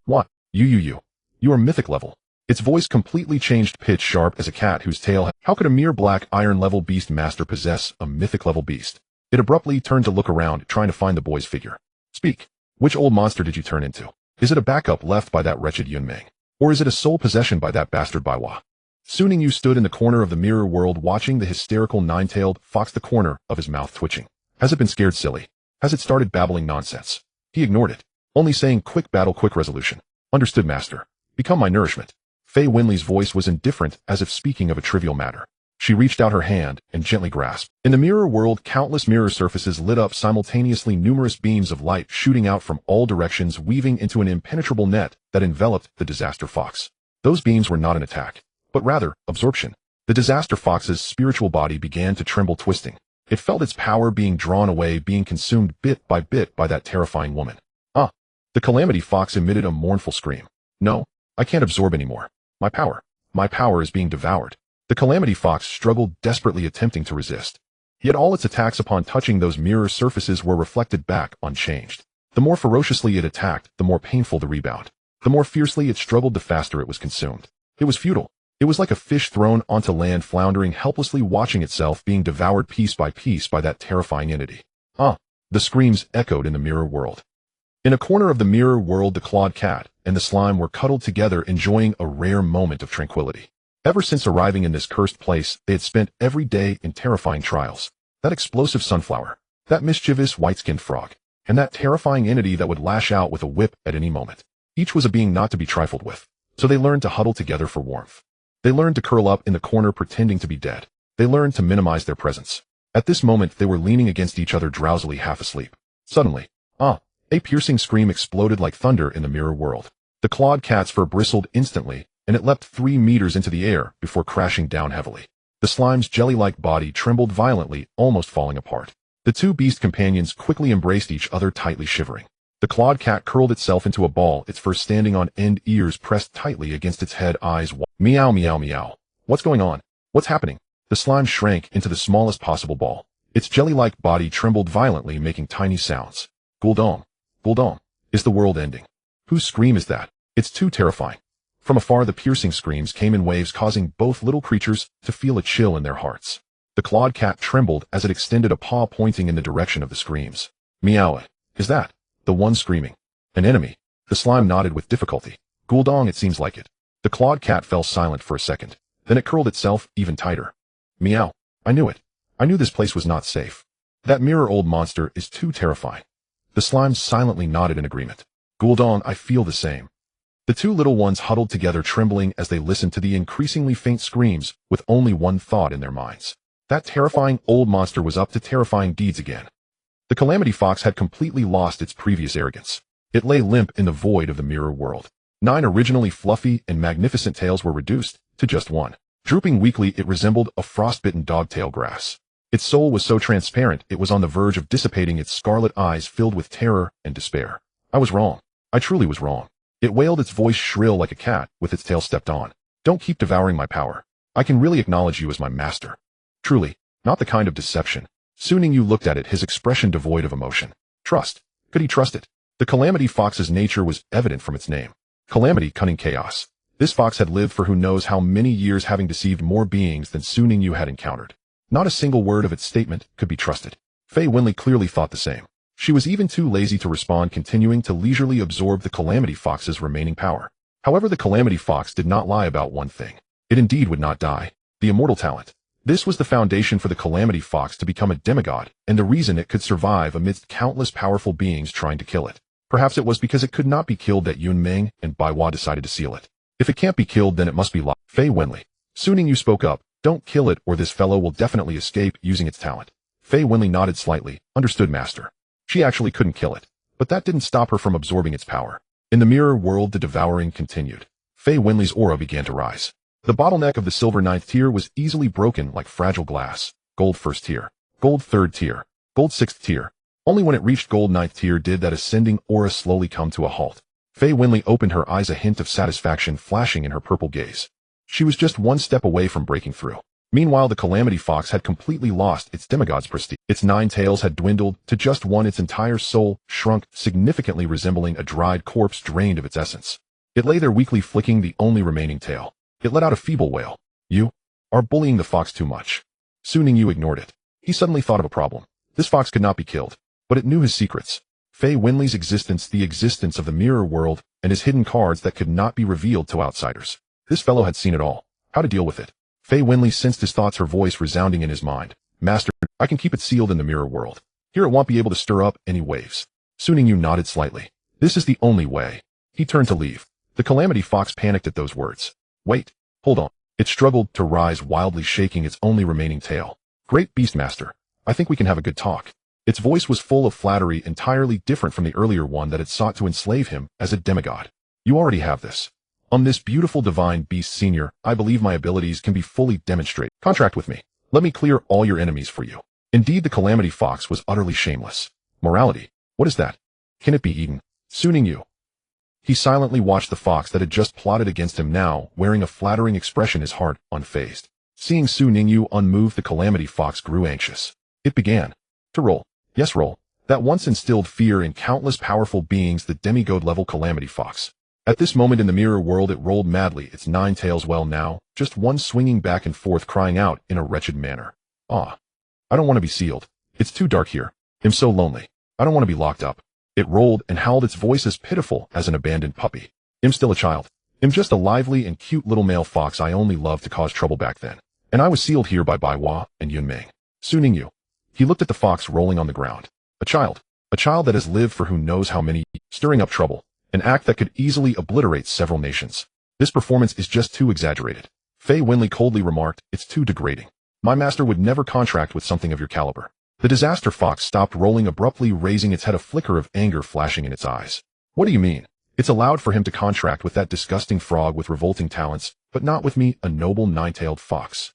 A: What? You are mythic level. Its voice completely changed, pitch sharp as a cat whose tail had. How could a mere black iron level beast master possess a mythic level beast? It abruptly turned to look around, trying to find the boy's figure. Speak. Which old monster did you turn into? Is it a backup left by that wretched Yunming? Or is it a sole possession by that bastard Baiwa? Ningyu stood in the corner of the mirror world, watching the hysterical nine-tailed fox, the corner of his mouth twitching. Has it been scared silly? Has it started babbling nonsense? He ignored it, only saying, quick battle, quick resolution. Understood, master. Become my nourishment. Fei Winley's voice was indifferent, as if speaking of a trivial matter. She reached out her hand and gently grasped. In the mirror world, countless mirror surfaces lit up simultaneously, numerous beams of light shooting out from all directions, weaving into an impenetrable net that enveloped the disaster fox. Those beams were not an attack, but rather absorption. The disaster fox's spiritual body began to tremble, twisting. It felt its power being drawn away, being consumed bit by that terrifying woman. Ah! The calamity fox emitted a mournful scream. No, I can't absorb anymore. My power is being devoured. The calamity fox struggled, desperately attempting to resist. Yet all its attacks upon touching those mirror surfaces were reflected back, unchanged. The more ferociously it attacked, the more painful the rebound. The more fiercely it struggled, the faster it was consumed. It was futile. It was like a fish thrown onto land, floundering helplessly, watching itself being devoured piece by that terrifying entity. Ah! The screams echoed in the mirror world. In a corner of the mirror world, the clawed cat and the slime were cuddled together, enjoying a rare moment of tranquility. Ever since arriving in this cursed place, they had spent every day in terrifying trials. That explosive sunflower, that mischievous white-skinned frog, and that terrifying entity that would lash out with a whip at any moment. Each was a being not to be trifled with, so they learned to huddle together for warmth. They learned to curl up in the corner, pretending to be dead. They learned to minimize their presence. At this moment, they were leaning against each other, drowsily, half asleep. Suddenly, a piercing scream exploded like thunder in the mirror world. The clawed cat's fur bristled instantly, and it leapt 3 meters into the air before crashing down heavily. The slime's jelly-like body trembled violently, almost falling apart. The two beast companions quickly embraced each other, tightly shivering. The clawed cat curled itself into a ball, its fur standing on end, ears pressed tightly against its head, eyes wide. Meow, meow, meow. What's going on? What's happening? The slime shrank into the smallest possible ball. Its jelly-like body trembled violently, making tiny sounds. Gul'dong. Gul'dong. Is the world ending? Whose scream is that? It's too terrifying. From afar, the piercing screams came in waves, causing both little creatures to feel a chill in their hearts. The clawed cat trembled as it extended a paw pointing in the direction of the screams. Meow. Is that the one screaming? An enemy? The slime nodded with difficulty. Gul'dong, it seems like it. The clawed cat fell silent for a second. Then it curled itself even tighter. Meow. I knew it. I knew this place was not safe. That mirror old monster is too terrifying. The slime silently nodded in agreement. Gul'dong, I feel the same. The two little ones huddled together, trembling as they listened to the increasingly faint screams, with only one thought in their minds. That terrifying old monster was up to terrifying deeds again. The Calamity Fox had completely lost its previous arrogance. It lay limp in the void of the mirror world. 9 originally fluffy and magnificent tails were reduced to just one. Drooping weakly, it resembled a frostbitten dogtail grass. Its soul was so transparent it was on the verge of dissipating, its scarlet eyes filled with terror and despair. I was wrong. I truly was wrong. It wailed, its voice shrill like a cat, with its tail stepped on. Don't keep devouring my power. I can really acknowledge you as my master. Truly, not the kind of deception. Ningyu looked at it, his expression devoid of emotion. Trust. Could he trust it? The Calamity Fox's nature was evident from its name. Calamity, cunning chaos. This fox had lived for who knows how many years, having deceived more beings than Ningyu had encountered. Not a single word of its statement could be trusted. Fei Wenli clearly thought the same. She was even too lazy to respond, continuing to leisurely absorb the Calamity Fox's remaining power. However, the Calamity Fox did not lie about one thing. It indeed would not die. The immortal talent. This was the foundation for the Calamity Fox to become a demigod, and the reason it could survive amidst countless powerful beings trying to kill it. Perhaps it was because it could not be killed that Yun Ming and Baiwa decided to seal it. If it can't be killed, then it must be locked. Fei Wenli. Ningyu spoke up. Don't kill it, or this fellow will definitely escape using its talent. Fei Wenli nodded slightly. Understood, master. She actually couldn't kill it, but that didn't stop her from absorbing its power. In the mirror world, the devouring continued. Fei Wenli's aura began to rise. The bottleneck of the silver 9th tier was easily broken like fragile glass. Gold 1st tier. Gold 3rd tier. Gold 6th tier. Only when it reached gold 9th tier did that ascending aura slowly come to a halt. Fei Wenli opened her eyes, a hint of satisfaction flashing in her purple gaze. She was just one step away from breaking through. Meanwhile, the Calamity Fox had completely lost its demigod's prestige. Its 9 tails had dwindled to just one. Its entire soul shrunk, significantly resembling a dried corpse drained of its essence. It lay there weakly flicking the only remaining tail. It let out a feeble wail. You are bullying the fox too much. Ningyu ignored it. He suddenly thought of a problem. This fox could not be killed, but it knew his secrets. Fei Wenli's existence, the existence of the mirror world, and his hidden cards that could not be revealed to outsiders. This fellow had seen it all. How to deal with it? Fei Wenli sensed his thoughts, her voice resounding in his mind. Master, I can keep it sealed in the mirror world. Here it won't be able to stir up any waves. Ningyu nodded slightly. This is the only way. He turned to leave. The Calamity Fox panicked at those words. Wait, hold on. It struggled to rise, wildly shaking its only remaining tail. Great Beastmaster, I think we can have a good talk. Its voice was full of flattery, entirely different from the earlier one that had sought to enslave him as a demigod. You already have this. On this beautiful divine beast senior, I believe my abilities can be fully demonstrated. Contract with me. Let me clear all your enemies for you. Indeed, the Calamity Fox was utterly shameless. Morality. What is that? Can it be eaten? Ningyu. He silently watched the fox that had just plotted against him, now wearing a flattering expression, his heart unfazed. Seeing Ningyu unmoved, the Calamity Fox grew anxious. It began to roll. Yes, roll. That once instilled fear in countless powerful beings, the demigod-level Calamity Fox. At this moment in the mirror world, it rolled madly, its 9 tails well now, just one swinging back and forth, crying out in a wretched manner. Ah. I don't want to be sealed. It's too dark here. I'm so lonely. I don't want to be locked up. It rolled and howled, its voice as pitiful as an abandoned puppy. I'm still a child. I'm just a lively and cute little male fox. I only loved to cause trouble back then. And I was sealed here by Baiwa and Yun Ming. Ningyu. He looked at the fox rolling on the ground. A child that has lived for who knows how many, stirring up trouble, an act that could easily obliterate several nations. This performance is just too exaggerated. Fei Wenli coldly remarked, it's too degrading. My master would never contract with something of your caliber. The disaster fox stopped rolling abruptly, raising its head, a flicker of anger flashing in its eyes. What do you mean? It's allowed for him to contract with that disgusting frog with revolting talents, but not with me, a noble 9-tailed fox.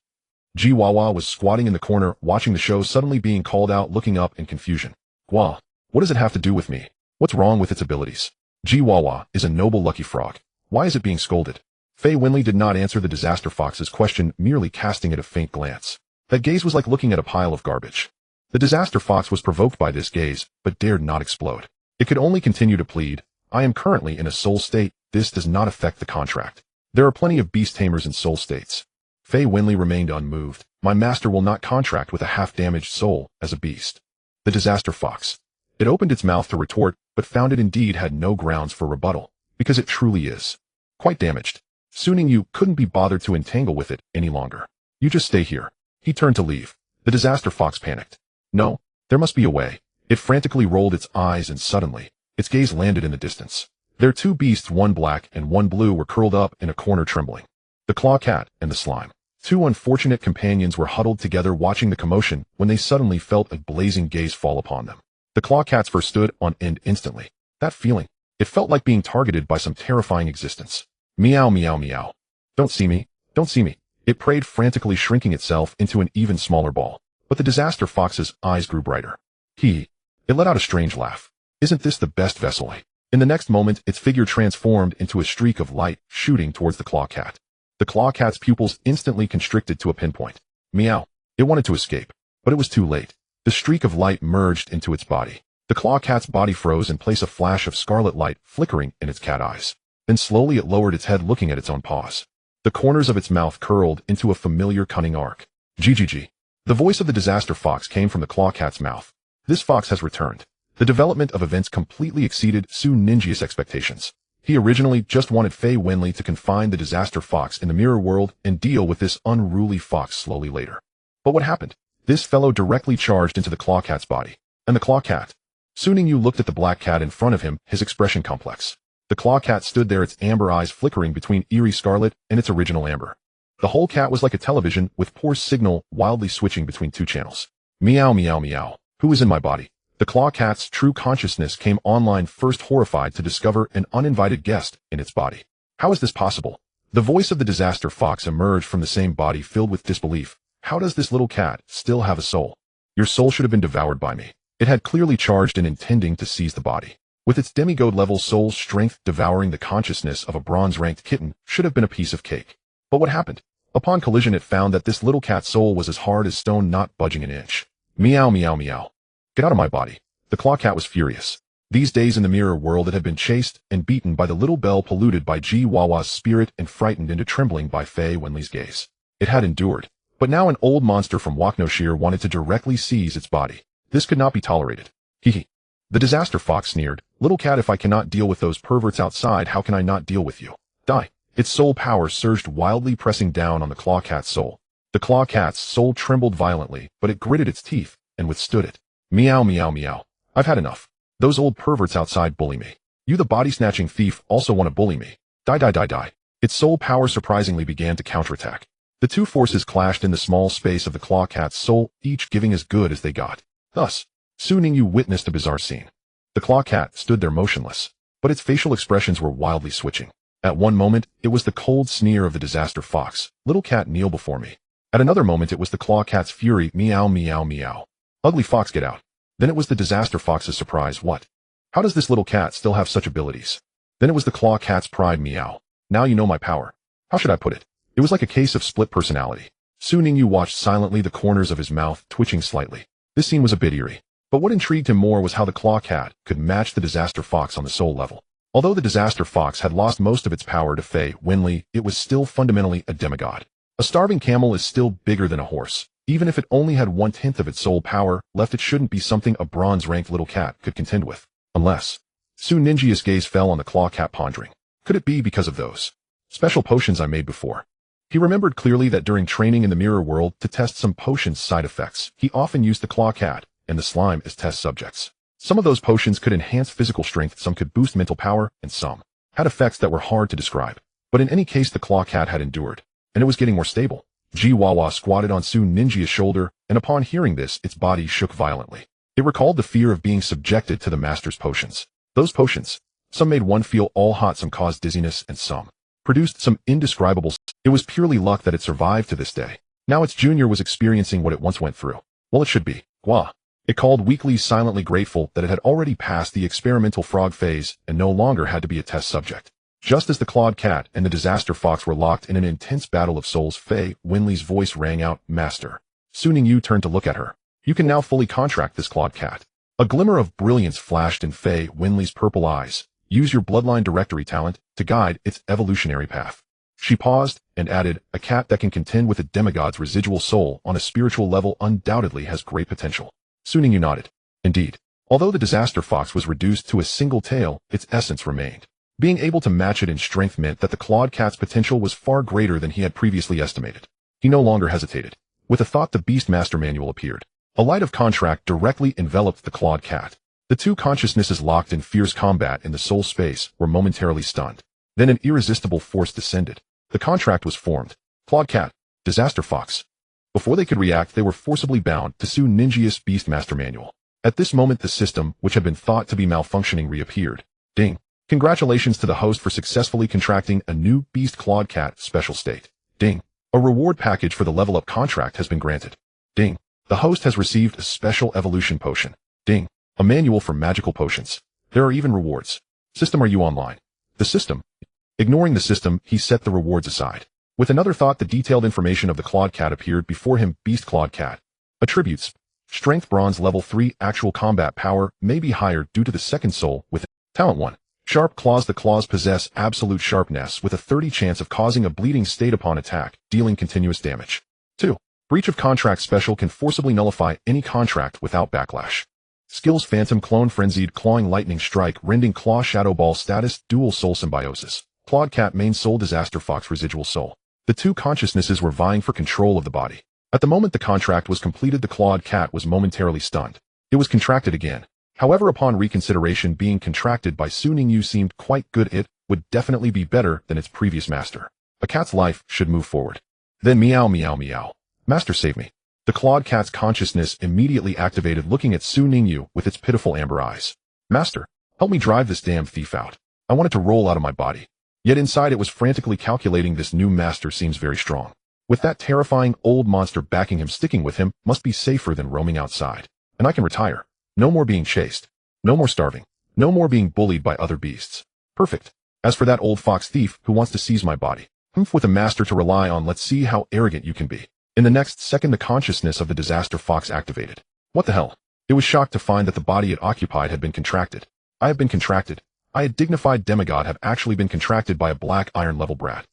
A: Jiwawa was squatting in the corner, watching the show, suddenly being called out, looking up in confusion. Gua, what does it have to do with me? What's wrong with its abilities? Jiwawa is a noble lucky frog. Why is it being scolded? Fei Winley did not answer the Disaster Fox's question, merely casting it a faint glance. That gaze was like looking at a pile of garbage. The Disaster Fox was provoked by this gaze, but dared not explode. It could only continue to plead, I am currently in a soul state, this does not affect the contract. There are plenty of beast tamers in soul states. Fei Winley remained unmoved. My master will not contract with a half-damaged soul as a beast. The Disaster Fox. It opened its mouth to retort, but found it indeed had no grounds for rebuttal, because it truly is quite damaged. Su Ningyu couldn't be bothered to entangle with it any longer. You just stay here. He turned to leave. The Disaster Fox panicked. No, there must be a way. It frantically rolled its eyes and suddenly, its gaze landed in the distance. Their two beasts, one black and one blue, were curled up in a corner trembling. The Claw Cat and the Slime. Two unfortunate companions were huddled together watching the commotion when they suddenly felt a blazing gaze fall upon them. The Claw Cat's fur stood on end instantly. That feeling, it felt like being targeted by some terrifying existence. Meow meow meow. Don't see me, don't see me. It prayed frantically, shrinking itself into an even smaller ball. But the Disaster Fox's eyes grew brighter. It let out a strange laugh. Isn't this the best vessel? In the next moment, its figure transformed into a streak of light, shooting towards the Claw Cat. The Claw Cat's pupils instantly constricted to a pinpoint. Meow. It wanted to escape, but it was too late. The streak of light merged into its body. The Claw Cat's body froze in place, a flash of scarlet light flickering in its cat eyes. Then slowly it lowered its head, looking at its own paws. The corners of its mouth curled into a familiar cunning arc. GGG. The voice of the Disaster Fox came from the Claw Cat's mouth. This fox has returned. The development of events completely exceeded Su Ninju's expectations. He originally just wanted Fei Winley to confine the Disaster Fox in the mirror world and deal with this unruly fox slowly later. But what happened? This fellow directly charged into the Claw Cat's body. And the Claw Cat. Su Ningyu looked at the black cat in front of him, his expression complex. The Claw Cat stood there, its amber eyes flickering between eerie scarlet and its original amber. The whole cat was like a television, with poor signal wildly switching between two channels. Meow meow meow. Who is in my body? The Claw Cat's true consciousness came online first, horrified to discover an uninvited guest in its body. How is this possible? The voice of the Disaster Fox emerged from the same body, filled with disbelief. How does this little cat still have a soul? Your soul should have been devoured by me. It had clearly charged in, intending to seize the body. With its demigod-level soul strength, devouring the consciousness of a bronze-ranked kitten should have been a piece of cake. But what happened? Upon collision, it found that this little cat's soul was as hard as stone, not budging an inch. Meow meow meow. Get out of my body. The Claw Cat was furious. These days in the mirror world, it had been chased and beaten by the little bell, polluted by Ji Wawa's spirit and frightened into trembling by Fei Winley's gaze. It had endured. But now an old monster from Waknoshire wanted to directly seize its body. This could not be tolerated. Hee. The Disaster Fox sneered. Little cat, if I cannot deal with those perverts outside, how can I not deal with you? Die. Its soul power surged wildly, pressing down on the Claw Cat's soul. The Claw Cat's soul trembled violently, but it gritted its teeth and withstood it. Meow meow meow. I've had enough. Those old perverts outside bully me. You, the body-snatching thief, also want to bully me. Die die die die. Its soul power surprisingly began to counterattack. The two forces clashed in the small space of the Claw Cat's soul, each giving as good as they got. Thus, Su Ningyu witnessed a bizarre scene. The Claw Cat stood there motionless, but its facial expressions were wildly switching. At one moment, it was the cold sneer of the Disaster Fox. Little cat, kneel before me. At another moment, it was the Claw Cat's fury. Meow meow meow. Ugly fox, get out. Then it was the Disaster Fox's surprise. What? How does this little cat still have such abilities? Then it was the Claw Cat's pride. Meow. Now you know my power. How should I put it? It was like a case of split personality. Su Ningyu watched silently, the corners of his mouth twitching slightly. This scene was a bit eerie. But what intrigued him more was how the Claw Cat could match the Disaster Fox on the soul level. Although the Disaster Fox had lost most of its power to Fei Winley, it was still fundamentally a demigod. A starving camel is still bigger than a horse. Even if it only had 1/10 of its soul power left, it shouldn't be something a bronze-ranked little cat could contend with. Unless... Su Ninju's gaze fell on the Claw Cat, pondering. Could it be because of those special potions I made before? He remembered clearly that during training in the mirror world to test some potions' side effects, he often used the Claw Cat and the slime as test subjects. Some of those potions could enhance physical strength, some could boost mental power, and some had effects that were hard to describe. But in any case, the Claw Cat had endured, and it was getting more stable. Ji Wawa squatted on Su Ninju's shoulder, and upon hearing this, its body shook violently. It recalled the fear of being subjected to the master's potions. Those potions, some made one feel all hot, some caused dizziness, and some produced some indescribable. It was purely luck that it survived to this day. Now its junior was experiencing what it once went through. Well, it should be. Gua. It called weakly, silently grateful that it had already passed the experimental frog phase and no longer had to be a test subject. Just as the clawed cat and the disaster fox were locked in an intense battle of souls, Fei Winley's voice rang out, "Master." Su Ningyu turned to look at her. "You can now fully contract this clawed cat." A glimmer of brilliance flashed in Fei Winley's purple eyes. "Use your bloodline directory talent to guide its evolutionary path." She paused and added, "A cat that can contend with a demigod's residual soul on a spiritual level undoubtedly has great potential." Su Ningyu nodded. Indeed. Although the disaster fox was reduced to a single tail, its essence remained. Being able to match it in strength meant that the clawed cat's potential was far greater than he had previously estimated. He no longer hesitated. With a thought, the Beastmaster manual appeared. A light of contract directly enveloped the clawed cat. The two consciousnesses locked in fierce combat in the soul space were momentarily stunned. Then an irresistible force descended. The contract was formed. Clawed cat, disaster fox. Before they could react, they were forcibly bound to Su Ninjia's Beastmaster manual. At this moment, the system, which had been thought to be malfunctioning, reappeared. Ding. Congratulations to the host for successfully contracting a new Beast Clawed Cat special state. Ding. A reward package for the level up contract has been granted. Ding. The host has received a special evolution potion. Ding. A manual for magical potions. There are even rewards. System, are you online? The system. Ignoring the system, he set the rewards aside. With another thought, the detailed information of the Clawed Cat appeared before him. Beast Clawed Cat. Attributes. Strength bronze level 3. Actual combat power may be higher due to the second soul with talent 1. Sharp claws. The claws possess absolute sharpness with a 30 chance of causing a bleeding state upon attack, dealing continuous damage. 2. Breach of contract special can forcibly nullify any contract without backlash. Skills: Phantom Clone, Frenzied Clawing, Lightning Strike, Rending Claw, Shadow Ball. Status: Dual Soul Symbiosis. Clawed Cat main soul, Disaster Fox residual soul. The two consciousnesses were vying for control of the body. At the moment the contract was completed, the Clawed Cat was momentarily stunned. It was contracted again. However, upon reconsideration, being contracted by Su Ningyu seemed quite good. It would definitely be better than its previous master. A cat's life should move forward. Then meow meow meow. Master, save me. The Clawed Cat's consciousness immediately activated, looking at Su Ningyu with its pitiful amber eyes. Master, help me drive this damn thief out. I want it to roll out of my body. Yet inside it was frantically calculating, this new master seems very strong. With that terrifying old monster backing him, sticking with him must be safer than roaming outside. And I can retire. No more being chased. No more starving. No more being bullied by other beasts. Perfect. As for that old fox thief who wants to seize my body, with a master to rely on, let's see how arrogant you can be. In the next second, the consciousness of the disaster fox activated. What the hell? It was shocked to find that the body it occupied had been contracted. I have been contracted. I, a dignified demigod, have actually been contracted by a black iron level brat.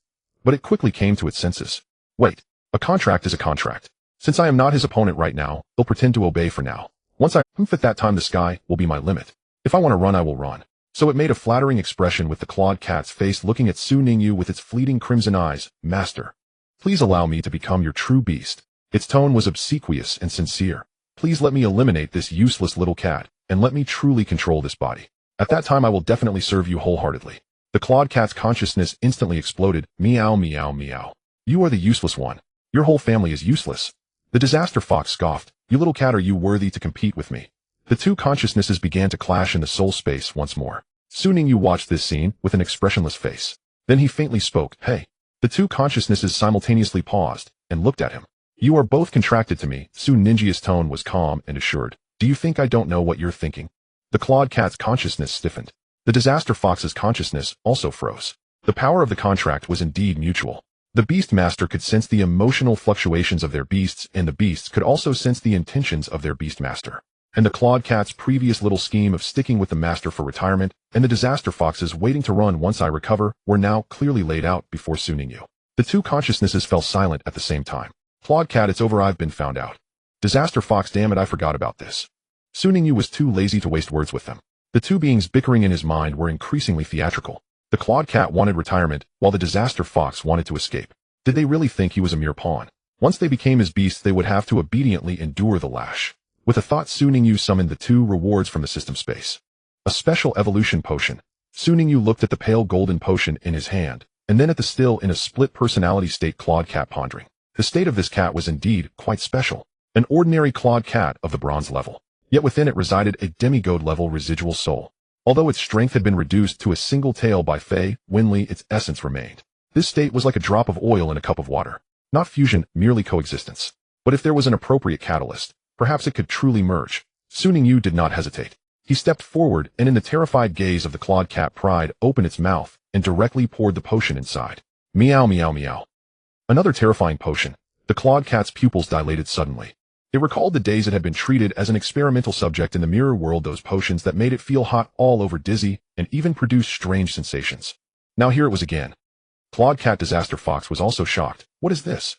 A: But it quickly came to its senses. Wait, a contract is a contract. Since I am not his opponent right now, he'll pretend to obey for now. Once I at that time, the sky will be my limit. If I want to run, I will run. So it made a flattering expression with the Clawed Cat's face, looking at Su Ningyu with its fleeting crimson eyes. Master, please allow me to become your true beast. Its tone was obsequious and sincere. Please let me eliminate this useless little cat, and let me truly control this body. At that time I will definitely serve you wholeheartedly. The Clawed Cat's consciousness instantly exploded. Meow meow meow. You are the useless one. Your whole family is useless. The disaster fox scoffed. You little cat, are you worthy to compete with me? The two consciousnesses began to clash in the soul space once more. Su Ningyu watched this scene with an expressionless face. Then he faintly spoke. Hey. The two consciousnesses simultaneously paused and looked at him. You are both contracted to me. Su Ninjia's tone was calm and assured. Do you think I don't know what you're thinking? The Clawed Cat's consciousness stiffened. The disaster fox's consciousness also froze. The power of the contract was indeed mutual. The Beastmaster could sense the emotional fluctuations of their beasts, and the beasts could also sense the intentions of their Beastmaster. And the Clawed Cat's previous little scheme of sticking with the master for retirement, and the disaster fox's waiting to run once I recover, were now clearly laid out before Su Ningyu. The two consciousnesses fell silent at the same time. Clawed Cat, it's over, I've been found out. Disaster fox, damn it, I forgot about this. Su Ningyu was too lazy to waste words with them. The two beings bickering in his mind were increasingly theatrical. The Clawed Cat wanted retirement, while the disaster fox wanted to escape. Did they really think he was a mere pawn? Once they became his beasts, they would have to obediently endure the lash. With a thought, Su Ningyu summoned the two rewards from the system space. A special evolution potion. Su Ningyu looked at the pale golden potion in his hand, and then at the still in a split personality state Clawed Cat, pondering. The state of this cat was indeed quite special. An ordinary Clawed Cat of the bronze level. Yet within it resided a demigod level residual soul. Although its strength had been reduced to a single tail by Fei Winley, its essence remained. This state was like a drop of oil in a cup of water. Not fusion, merely coexistence. But if there was an appropriate catalyst, perhaps it could truly merge. Su Ningyu did not hesitate. He stepped forward, and in the terrified gaze of the Clawed Cat, pride opened its mouth, and directly poured the potion inside. Meow meow meow. Another terrifying potion. The clawed cat's pupils dilated suddenly. It recalled the days it had been treated as an experimental subject in the mirror world, those potions that made it feel hot all over, dizzy, and even produce strange sensations. Now here it was again. Clawed Cat Disaster Fox was also shocked. What is this?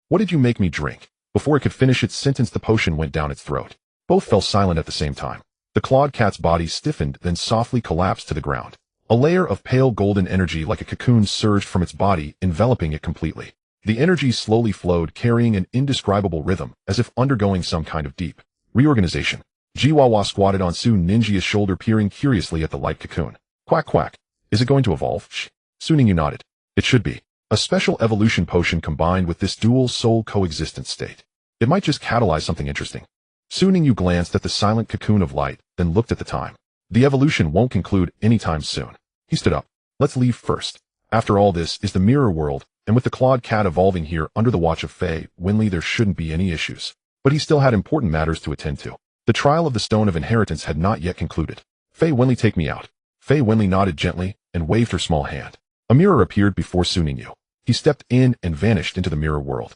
A: What did you make me drink? Before it could finish its sentence, the potion went down its throat. Both fell silent at the same time. The clawed cat's body stiffened, then softly collapsed to the ground. A layer of pale golden energy like a cocoon surged from its body, enveloping it completely. The energy slowly flowed, carrying an indescribable rhythm, as if undergoing some kind of deep reorganization. Jiwawa squatted on Su Ninja's shoulder, peering curiously at the light cocoon. Quack quack. Is it going to evolve? Shh. Su Ningyu nodded. It should be. A special evolution potion combined with this dual soul coexistence state. It might just catalyze something interesting. Su Ningyu glanced at the silent cocoon of light, then looked at the time. The evolution won't conclude anytime soon. He stood up. Let's leave first. After all, this is the mirror world, and with the clawed cat evolving here under the watch of Fei Winley, there shouldn't be any issues. But he still had important matters to attend to. The trial of the Stone of Inheritance had not yet concluded. Fei Winley, take me out. Fei Winley nodded gently and waved her small hand. A mirror appeared before Su Ningyu. He stepped in and vanished into the mirror world.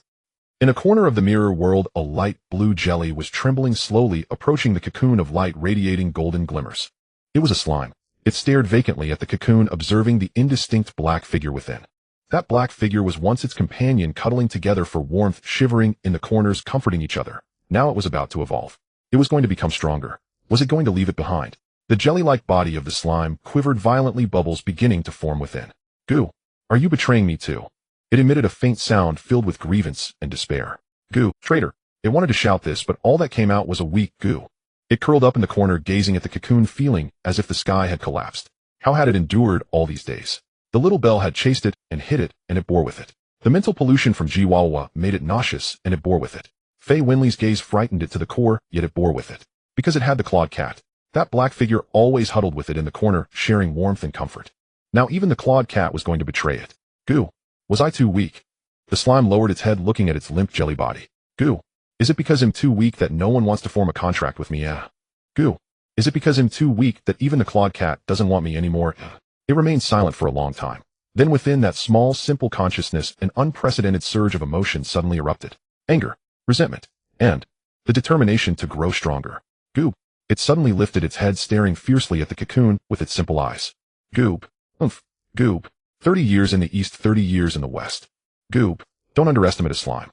A: In a corner of the mirror world, a light blue jelly was trembling slowly, approaching the cocoon of light, radiating golden glimmers. It was a slime. It stared vacantly at the cocoon, observing the indistinct black figure within. That black figure was once its companion, cuddling together for warmth, shivering in the corners, comforting each other. Now it was about to evolve. It was going to become stronger. Was it going to leave it behind? The jelly-like body of the slime quivered violently, bubbles beginning to form within. Goo, are you betraying me too? It emitted a faint sound filled with grievance and despair. Goo, traitor. It wanted to shout this, but all that came out was a weak goo. It curled up in the corner, gazing at the cocoon, feeling as if the sky had collapsed. How had it endured all these days? The little bell had chased it and hit it, and it bore with it. The mental pollution from Jiwawa made it nauseous, and it bore with it. Fei Winley's gaze frightened it to the core, yet it bore with it. Because it had the clawed cat. That black figure always huddled with it in the corner, sharing warmth and comfort. Now even the clawed cat was going to betray it. Goo. Was I too weak? The slime lowered its head, looking at its limp jelly body. Goo. Is it because I'm too weak that no one wants to form a contract with me? Goo. Is it because I'm too weak that even the clawed cat doesn't want me anymore? It remained silent for a long time. Then within that small, simple consciousness, an unprecedented surge of emotion suddenly erupted. Anger, resentment, and the determination to grow stronger. Goob. It suddenly lifted its head, staring fiercely at the cocoon with its simple eyes. Goob. Oomph. Goob. 30 years in the east, 30 years in the west. Goob. Don't underestimate a slime.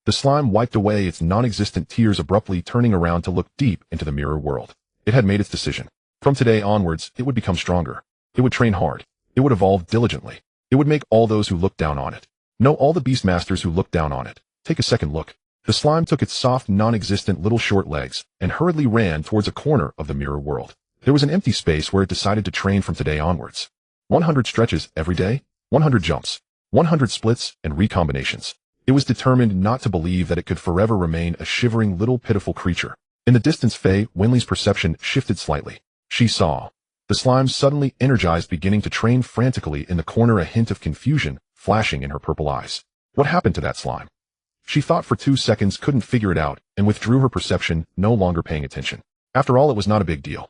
A: The slime wiped away its non-existent tears, abruptly turning around to look deep into the mirror world. It had made its decision. From today onwards, it would become stronger. It would train hard. It would evolve diligently. It would make all those who looked down on it. No, all the beastmasters who looked down on it. Take a second look. The slime took its soft, non-existent little short legs and hurriedly ran towards a corner of the mirror world. There was an empty space where it decided to train from today onwards. 100 stretches every day, 100 jumps, 100 splits and recombinations. It was determined not to believe that it could forever remain a shivering little pitiful creature. In the distance, Fei Winley's perception shifted slightly. She saw the slime suddenly energized, beginning to train frantically in the corner, a hint of confusion flashing in her purple eyes. What happened to that slime? She thought for 2 seconds, couldn't figure it out, and withdrew her perception, no longer paying attention. After all, it was not a big deal.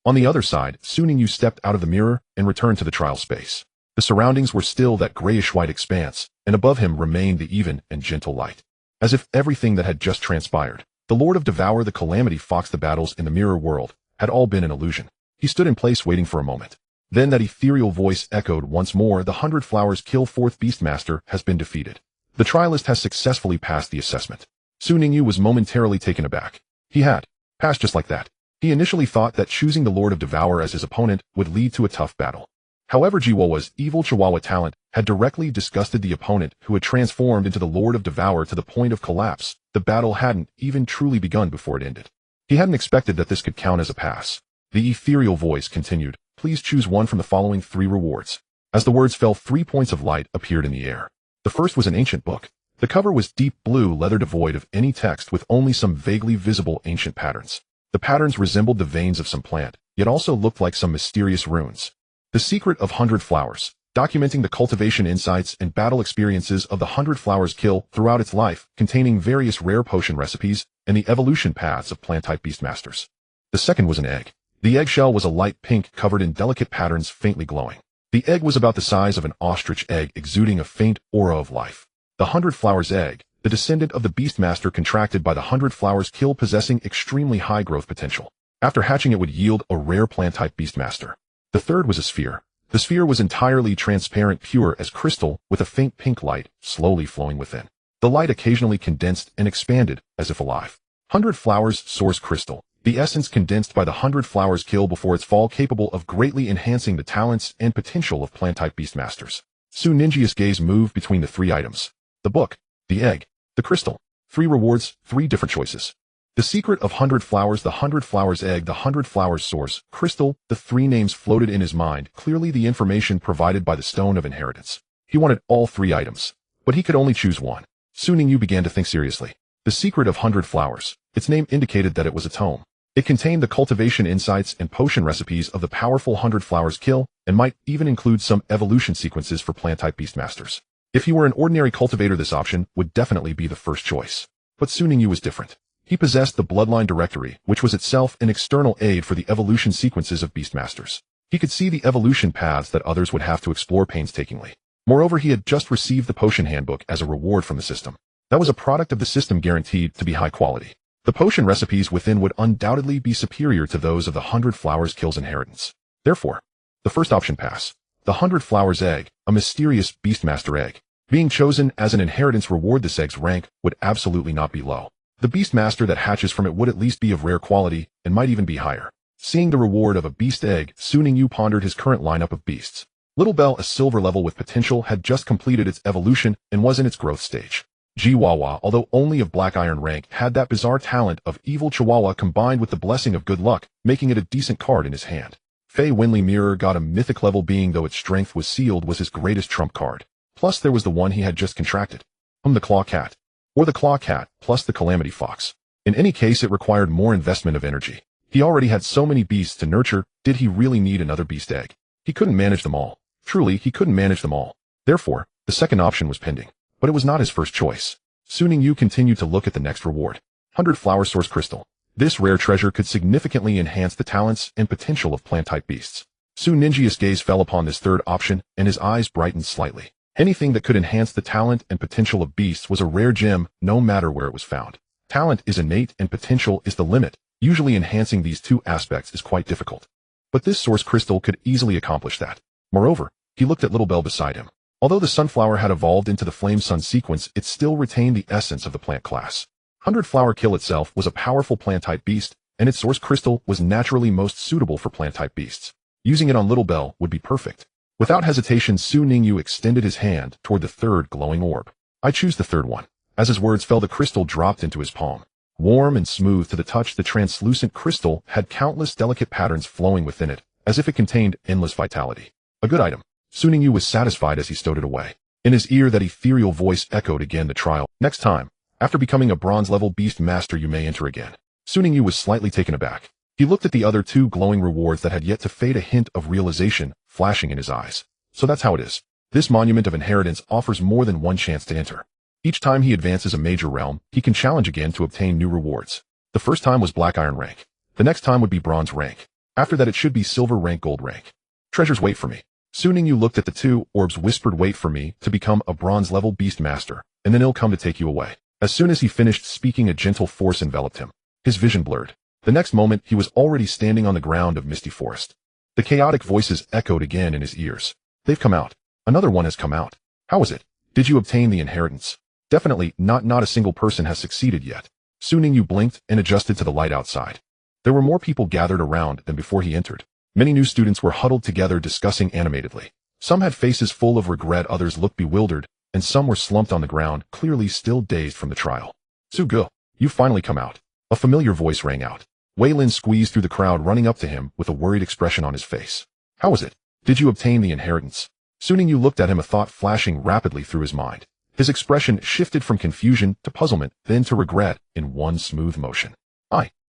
A: On the other side, Su Ningyu stepped out of the mirror and returned to the trial space. The surroundings were still that grayish-white expanse, and above him remained the even and gentle light. As if everything that had just transpired, the Lord of Devour, the Calamity Fox, the battles in the mirror world, had all been an illusion. He stood in place, waiting for a moment. Then that ethereal voice echoed once more, "The 100 Flowers Kill, 4th Beastmaster has been defeated. The trialist has successfully passed the assessment." Su Ningyu was momentarily taken aback. He had passed just like that. He initially thought that choosing the Lord of Devour as his opponent would lead to a tough battle. However, Jiwawa's evil Chihuahua talent had directly disgusted the opponent, who had transformed into the Lord of Devour to the point of collapse. The battle hadn't even truly begun before it ended. He hadn't expected that this could count as a pass. The ethereal voice continued, "Please choose one from the following 3 rewards." As the words fell, 3 points of light appeared in the air. The first was an ancient book. The cover was deep blue leather, devoid of any text, with only some vaguely visible ancient patterns. The patterns resembled the veins of some plant, yet also looked like some mysterious runes. The Secret of 100 Flowers, documenting the cultivation insights and battle experiences of the 100 Flowers Kill throughout its life, containing various rare potion recipes and the evolution paths of plant-type beastmasters. The second was an egg. The eggshell was a light pink, covered in delicate patterns, faintly glowing. The egg was about the size of an ostrich egg, exuding a faint aura of life. The 100 Flowers egg, the descendant of the Beastmaster contracted by the 100 Flowers kill, possessing extremely high growth potential. After hatching, it would yield a rare plant-type Beastmaster. The third was a sphere. The sphere was entirely transparent, pure as crystal, with a faint pink light slowly flowing within. The light occasionally condensed and expanded, as if alive. 100 Flowers Source Crystal. The essence condensed by the 100 Flowers kill before its fall, capable of greatly enhancing the talents and potential of plant-type Beastmasters. Soon Ninji's gaze moved between the three items. The book, the egg, the crystal. 3 rewards, 3 different choices. The secret of 100 Flowers, the 100 Flowers egg, the 100 Flowers source, crystal. The 3 names floated in his mind, clearly the information provided by the Stone of Inheritance. He wanted all 3 items, but he could only choose one. Soon Ningyu began to think seriously. The secret of 100 Flowers. Its name indicated that it was a tome. It contained the cultivation insights and potion recipes of the powerful 100 Flowers kill, and might even include some evolution sequences for plant-type Beastmasters. If he were an ordinary cultivator, this option would definitely be the first choice. But Su Ningyu was different. He possessed the Bloodline Directory, which was itself an external aid for the evolution sequences of Beastmasters. He could see the evolution paths that others would have to explore painstakingly. Moreover, he had just received the potion handbook as a reward from the system. That was a product of the system, guaranteed to be high quality. The potion recipes within would undoubtedly be superior to those of the 100 Flowers kill's inheritance. Therefore, the first option pass. The 100 Flowers egg, a mysterious Beastmaster egg. Being chosen as an inheritance reward, this egg's rank would absolutely not be low. The Beastmaster that hatches from it would at least be of rare quality, and might even be higher. Seeing the reward of a beast egg, Su Ningyu pondered his current lineup of beasts. Little Bell, a silver level with potential, had just completed its evolution and was in its growth stage. Chihuahua, although only of black iron rank, had that bizarre talent of evil Chihuahua combined with the blessing of good luck, making it a decent card in his hand. Fei Winley Mirror got a mythic level, being though its strength was sealed, was his greatest trump card. Plus there was the one he had just contracted. The Claw Cat. Or the Claw Cat, plus the Calamity Fox. In any case, it required more investment of energy. He already had so many beasts to nurture. Did he really need another beast egg? He couldn't manage them all. Truly, he couldn't manage them all. Therefore, the second option was pending. But it was not his first choice. Su Ningyu continued to look at the next reward. 100 Flower Source Crystal. This rare treasure could significantly enhance the talents and potential of plant-type beasts. Su Ninji's gaze fell upon this third option, and his eyes brightened slightly. Anything that could enhance the talent and potential of beasts was a rare gem, no matter where it was found. Talent is innate and potential is the limit. Usually enhancing these two aspects is quite difficult. But this source crystal could easily accomplish that. Moreover, he looked at Little Bell beside him. Although the sunflower had evolved into the Flame Sun sequence, it still retained the essence of the plant class. 100 Flower Kill itself was a powerful plant-type beast, and its source crystal was naturally most suitable for plant-type beasts. Using it on Little Bell would be perfect. Without hesitation, Su Ningyu extended his hand toward the third glowing orb. I choose the third one. As his words fell, the crystal dropped into his palm. Warm and smooth to the touch, the translucent crystal had countless delicate patterns flowing within it, as if it contained endless vitality. A good item. Su Ningyu was satisfied as he stowed it away. In his ear, that ethereal voice echoed again the trial. Next time, after becoming a bronze-level beast master, you may enter again. Su Ningyu was slightly taken aback. He looked at the other two glowing rewards that had yet to fade, a hint of realization flashing in his eyes. So that's how it is. This monument of inheritance offers more than one chance to enter. Each time he advances a major realm, he can challenge again to obtain new rewards. The first time was black iron rank. The next time would be bronze rank. After that it should be silver rank, gold rank. Treasures wait for me. Su Ningyu looked at the two orbs, whispered, wait for me to become a bronze level beast master, and then he'll come to take you away. As soon as he finished speaking, a gentle force enveloped him. His vision blurred. The next moment he was already standing on the ground of Misty Forest. The chaotic voices echoed again in his ears. They've come out. Another one has come out. How is it? Did you obtain the inheritance? Definitely not a single person has succeeded yet. Su Ningyu blinked and adjusted to the light outside. There were more people gathered around than before he entered. Many new students were huddled together, discussing animatedly. Some had faces full of regret, others looked bewildered, and some were slumped on the ground, clearly still dazed from the trial. Su Ge, you've finally come out. A familiar voice rang out. Wei Lin squeezed through the crowd, running up to him with a worried expression on his face. How is it? Did you obtain the inheritance? Su Ningyu looked at him, a thought flashing rapidly through his mind. His expression shifted from confusion to puzzlement, then to regret, in one smooth motion.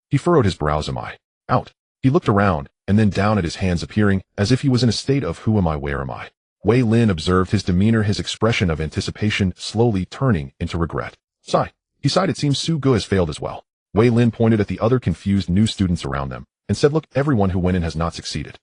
A: He furrowed his brows. Am I out? He looked around, and then down at his hands, appearing as if he was in a state of who am I, where am I? Wei Lin observed his demeanor, his expression of anticipation slowly turning into regret. He sighed. It seems Su Ge has failed as well. Wei Lin pointed at the other confused new students around them, and said, look, everyone who went in has not succeeded.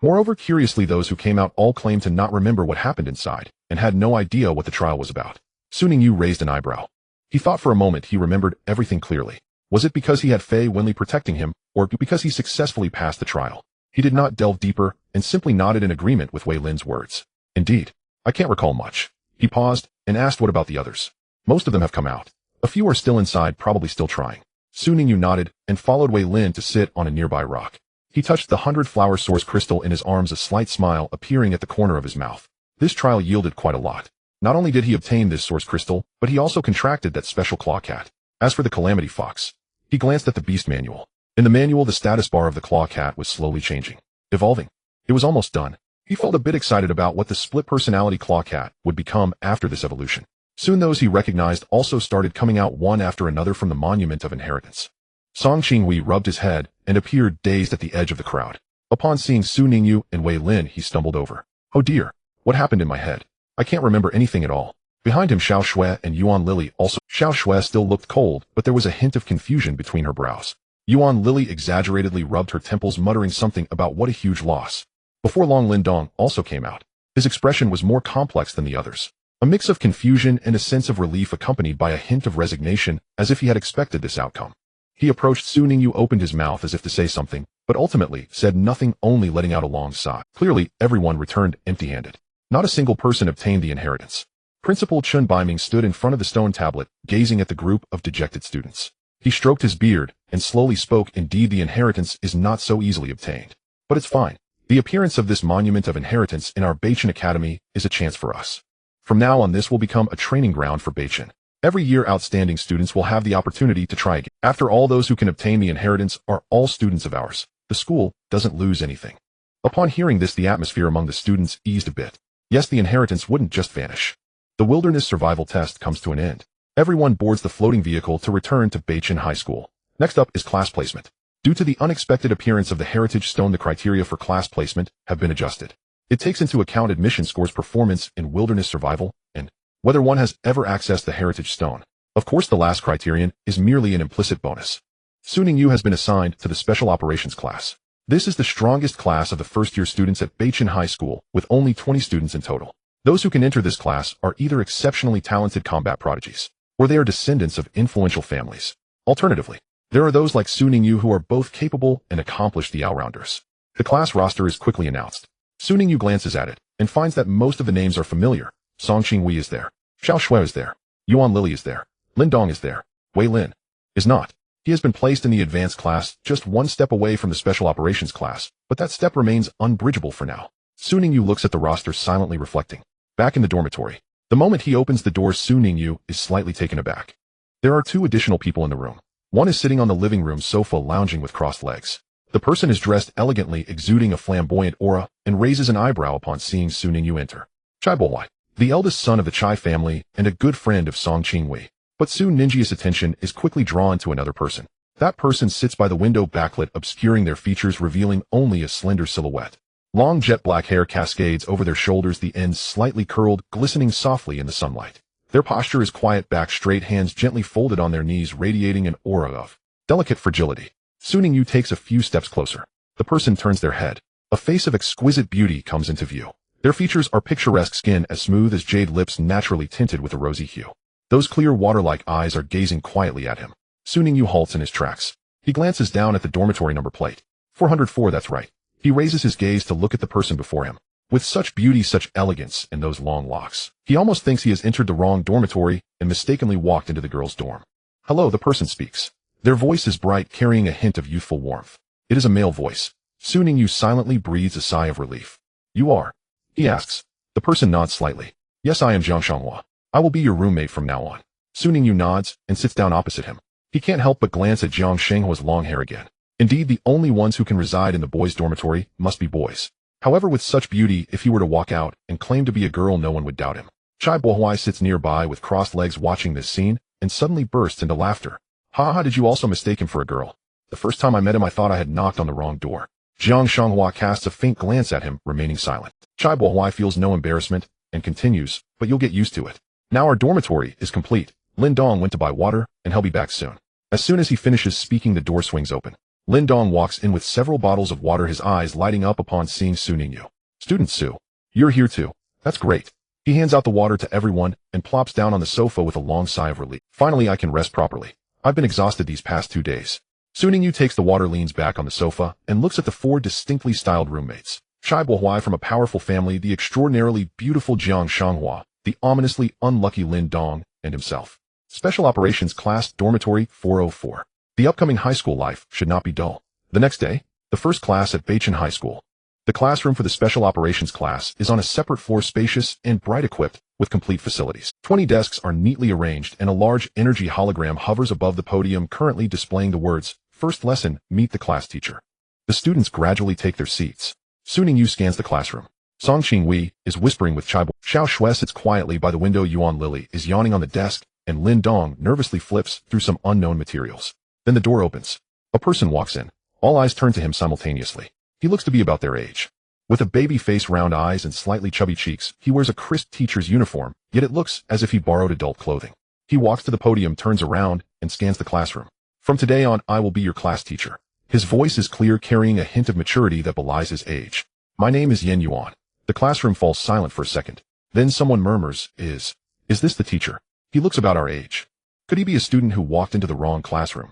A: Moreover, curiously, those who came out all claimed to not remember what happened inside, and had no idea what the trial was about. Su Ningyu raised an eyebrow. He thought for a moment he remembered everything clearly. Was it because he had Fei Wenli protecting him, or because he successfully passed the trial? He did not delve deeper, and simply nodded in agreement with Wei Lin's words. Indeed, I can't recall much. He paused, and asked what about the others. Most of them have come out. A few are still inside, probably still trying. Su Ningyu nodded, and followed Wei Lin to sit on a nearby rock. He touched the 100-flower source crystal in his arms, a slight smile appearing at the corner of his mouth. This trial yielded quite a lot. Not only did he obtain this source crystal, but he also contracted that special claw cat. As for the Calamity Fox, he glanced at the beast manual. In the manual, the status bar of the claw cat was slowly changing, evolving. It was almost done. He felt a bit excited about what the split personality claw cat would become after this evolution. Soon those he recognized also started coming out one after another from the monument of inheritance. Song Qinghui rubbed his head and appeared dazed at the edge of the crowd. Upon seeing Su Ningyu and Wei Lin, he stumbled over. Oh dear, what happened in my head? I can't remember anything at all. Behind him, Xiao Shui and Yuan Lily also. Xiao Shui still looked cold, but there was a hint of confusion between her brows. Yuan Lily exaggeratedly rubbed her temples, muttering something about what a huge loss. Before long, Lin Dong also came out. His expression was more complex than the others. A mix of confusion and a sense of relief accompanied by a hint of resignation, as if he had expected this outcome. He approached Su Ningyu, opened his mouth as if to say something, but ultimately said nothing, only letting out a long sigh. Clearly, everyone returned empty-handed. Not a single person obtained the inheritance. Principal Chun Baiming stood in front of the stone tablet, gazing at the group of dejected students. He stroked his beard and slowly spoke. Indeed, the inheritance is not so easily obtained. But it's fine. The appearance of this monument of inheritance in our Beichen Academy is a chance for us. From now on, this will become a training ground for Beichen. Every year, outstanding students will have the opportunity to try again. After all, those who can obtain the inheritance are all students of ours. The school doesn't lose anything. Upon hearing this, the atmosphere among the students eased a bit. Yes, the inheritance wouldn't just vanish. The wilderness survival test comes to an end. Everyone boards the floating vehicle to return to Beichen High School. Next up is class placement. Due to the unexpected appearance of the heritage stone, the criteria for class placement have been adjusted. It takes into account admission scores, performance in wilderness survival, and whether one has ever accessed the heritage stone. Of course, the last criterion is merely an implicit bonus. Su Ningyu has been assigned to the special operations class. This is the strongest class of the first-year students at Beichen High School, with only 20 students in total. Those who can enter this class are either exceptionally talented combat prodigies, or they are descendants of influential families. Alternatively, there are those like Su Ningyu who are both capable and accomplished, the all-rounders. The class roster is quickly announced. Su Ningyu glances at it, and finds that most of the names are familiar. Song Qinghui is there. Xiao Shui is there. Yuan Lily is there. Lin Dong is there. Wei Lin is not. He has been placed in the advanced class, just one step away from the special operations class, but that step remains unbridgeable for now. Su Ningyu looks at the roster, silently reflecting. Back in the dormitory. The moment he opens the door, Su Ningyu is slightly taken aback. There are two additional people in the room. One is sitting on the living room sofa, lounging with crossed legs. The person is dressed elegantly, exuding a flamboyant aura, and raises an eyebrow upon seeing Su Ningyu enter. Chai Bohai, the eldest son of the Chai family and a good friend of Song Qinghui. But Su Ninjia's attention is quickly drawn to another person. That person sits by the window, backlit obscuring their features, revealing only a slender silhouette. Long jet black hair cascades over their shoulders, the ends slightly curled, glistening softly in the sunlight. Their posture is quiet, back straight, hands gently folded on their knees, radiating an aura of delicate fragility. Su Ningyu takes a few steps closer. The person turns their head. A face of exquisite beauty comes into view. Their features are picturesque, skin as smooth as jade, lips naturally tinted with a rosy hue. Those clear water-like eyes are gazing quietly at him. Su Ningyu halts in his tracks. He glances down at the dormitory number plate. 404, that's right. He raises his gaze to look at the person before him. With such beauty, such elegance, and those long locks, he almost thinks he has entered the wrong dormitory and mistakenly walked into the girls' dorm. Hello, the person speaks. Their voice is bright, carrying a hint of youthful warmth. It is a male voice. Su Ningyu silently breathes a sigh of relief. You are? He asks. The person nods slightly. Yes, I am Jiang Shanghua. I will be your roommate from now on. Su Ningyu nods and sits down opposite him. He can't help but glance at Jiang Shanghua's long hair again. Indeed, the only ones who can reside in the boys' dormitory must be boys. However, with such beauty, if he were to walk out and claim to be a girl, no one would doubt him. Chai Bohai sits nearby with crossed legs, watching this scene, and suddenly bursts into laughter. Ha ha, did you also mistake him for a girl? The first time I met him, I thought I had knocked on the wrong door. Jiang Shanghua casts a faint glance at him, remaining silent. Chai Bohai feels no embarrassment and continues, but you'll get used to it. Now our dormitory is complete. Lin Dong went to buy water, and he'll be back soon. As soon as he finishes speaking, the door swings open. Lin Dong walks in with several bottles of water, his eyes lighting up upon seeing Su Ningyu. Student Su, you're here too. That's great. He hands out the water to everyone and plops down on the sofa with a long sigh of relief. Finally, I can rest properly. I've been exhausted these past 2 days. Su Ningyu takes the water, leans back on the sofa, and looks at the 4 distinctly styled roommates. Chai Bohui from a powerful family, the extraordinarily beautiful Jiang Shanghua, the ominously unlucky Lin Dong, and himself. Special Operations Class Dormitory 404. The upcoming high school life should not be dull. The next day, the first class at Beichen High School. The classroom for the Special Operations class is on a separate floor, spacious and bright, equipped with complete facilities. 20 desks are neatly arranged and a large energy hologram hovers above the podium, currently displaying the words, "First lesson, meet the class teacher." The students gradually take their seats. Su Ningyu scans the classroom. Song Qinghui is whispering with Chai Bo. Xiao Shui sits quietly by the window. Yuan Lily is yawning on the desk, and Lin Dong nervously flips through some unknown materials. Then the door opens. A person walks in. All eyes turn to him simultaneously. He looks to be about their age. With a baby face, round eyes, and slightly chubby cheeks, he wears a crisp teacher's uniform, yet it looks as if he borrowed adult clothing. He walks to the podium, turns around, and scans the classroom. "From today on, I will be your class teacher." His voice is clear, carrying a hint of maturity that belies his age. "My name is Yen Yuan." The classroom falls silent for a second. Then someone murmurs, Is this the teacher? He looks about our age. Could he be a student who walked into the wrong classroom?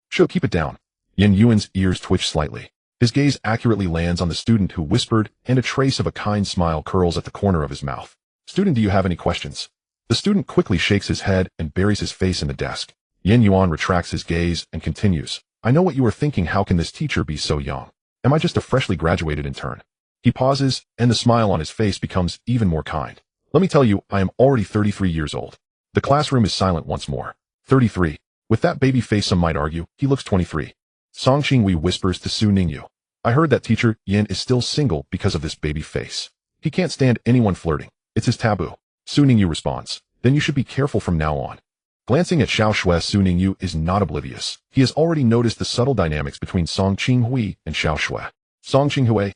A: Sure, keep it down." Yen Yuan's ears twitch slightly. His gaze accurately lands on the student who whispered, and a trace of a kind smile curls at the corner of his mouth. "Student, do you have any questions?" The student quickly shakes his head and buries his face in the desk. Yen Yuan retracts his gaze and continues, "I know what you are thinking. How can this teacher be so young? Am I just a freshly graduated intern?" He pauses, and the smile on his face becomes even more kind. "Let me tell you, I am already 33 years old." The classroom is silent once more. 33. With that baby face, some might argue, he looks 23. Song Qinghui whispers to Su Ningyu, "I heard that teacher Yin is still single because of this baby face. He can't stand anyone flirting. It's his taboo." Su Ningyu responds, "Then you should be careful from now on." Glancing at Xiao Shui, Su Ningyu is not oblivious. He has already noticed the subtle dynamics between Song Qinghui and Xiao Shui. Song Qinghui,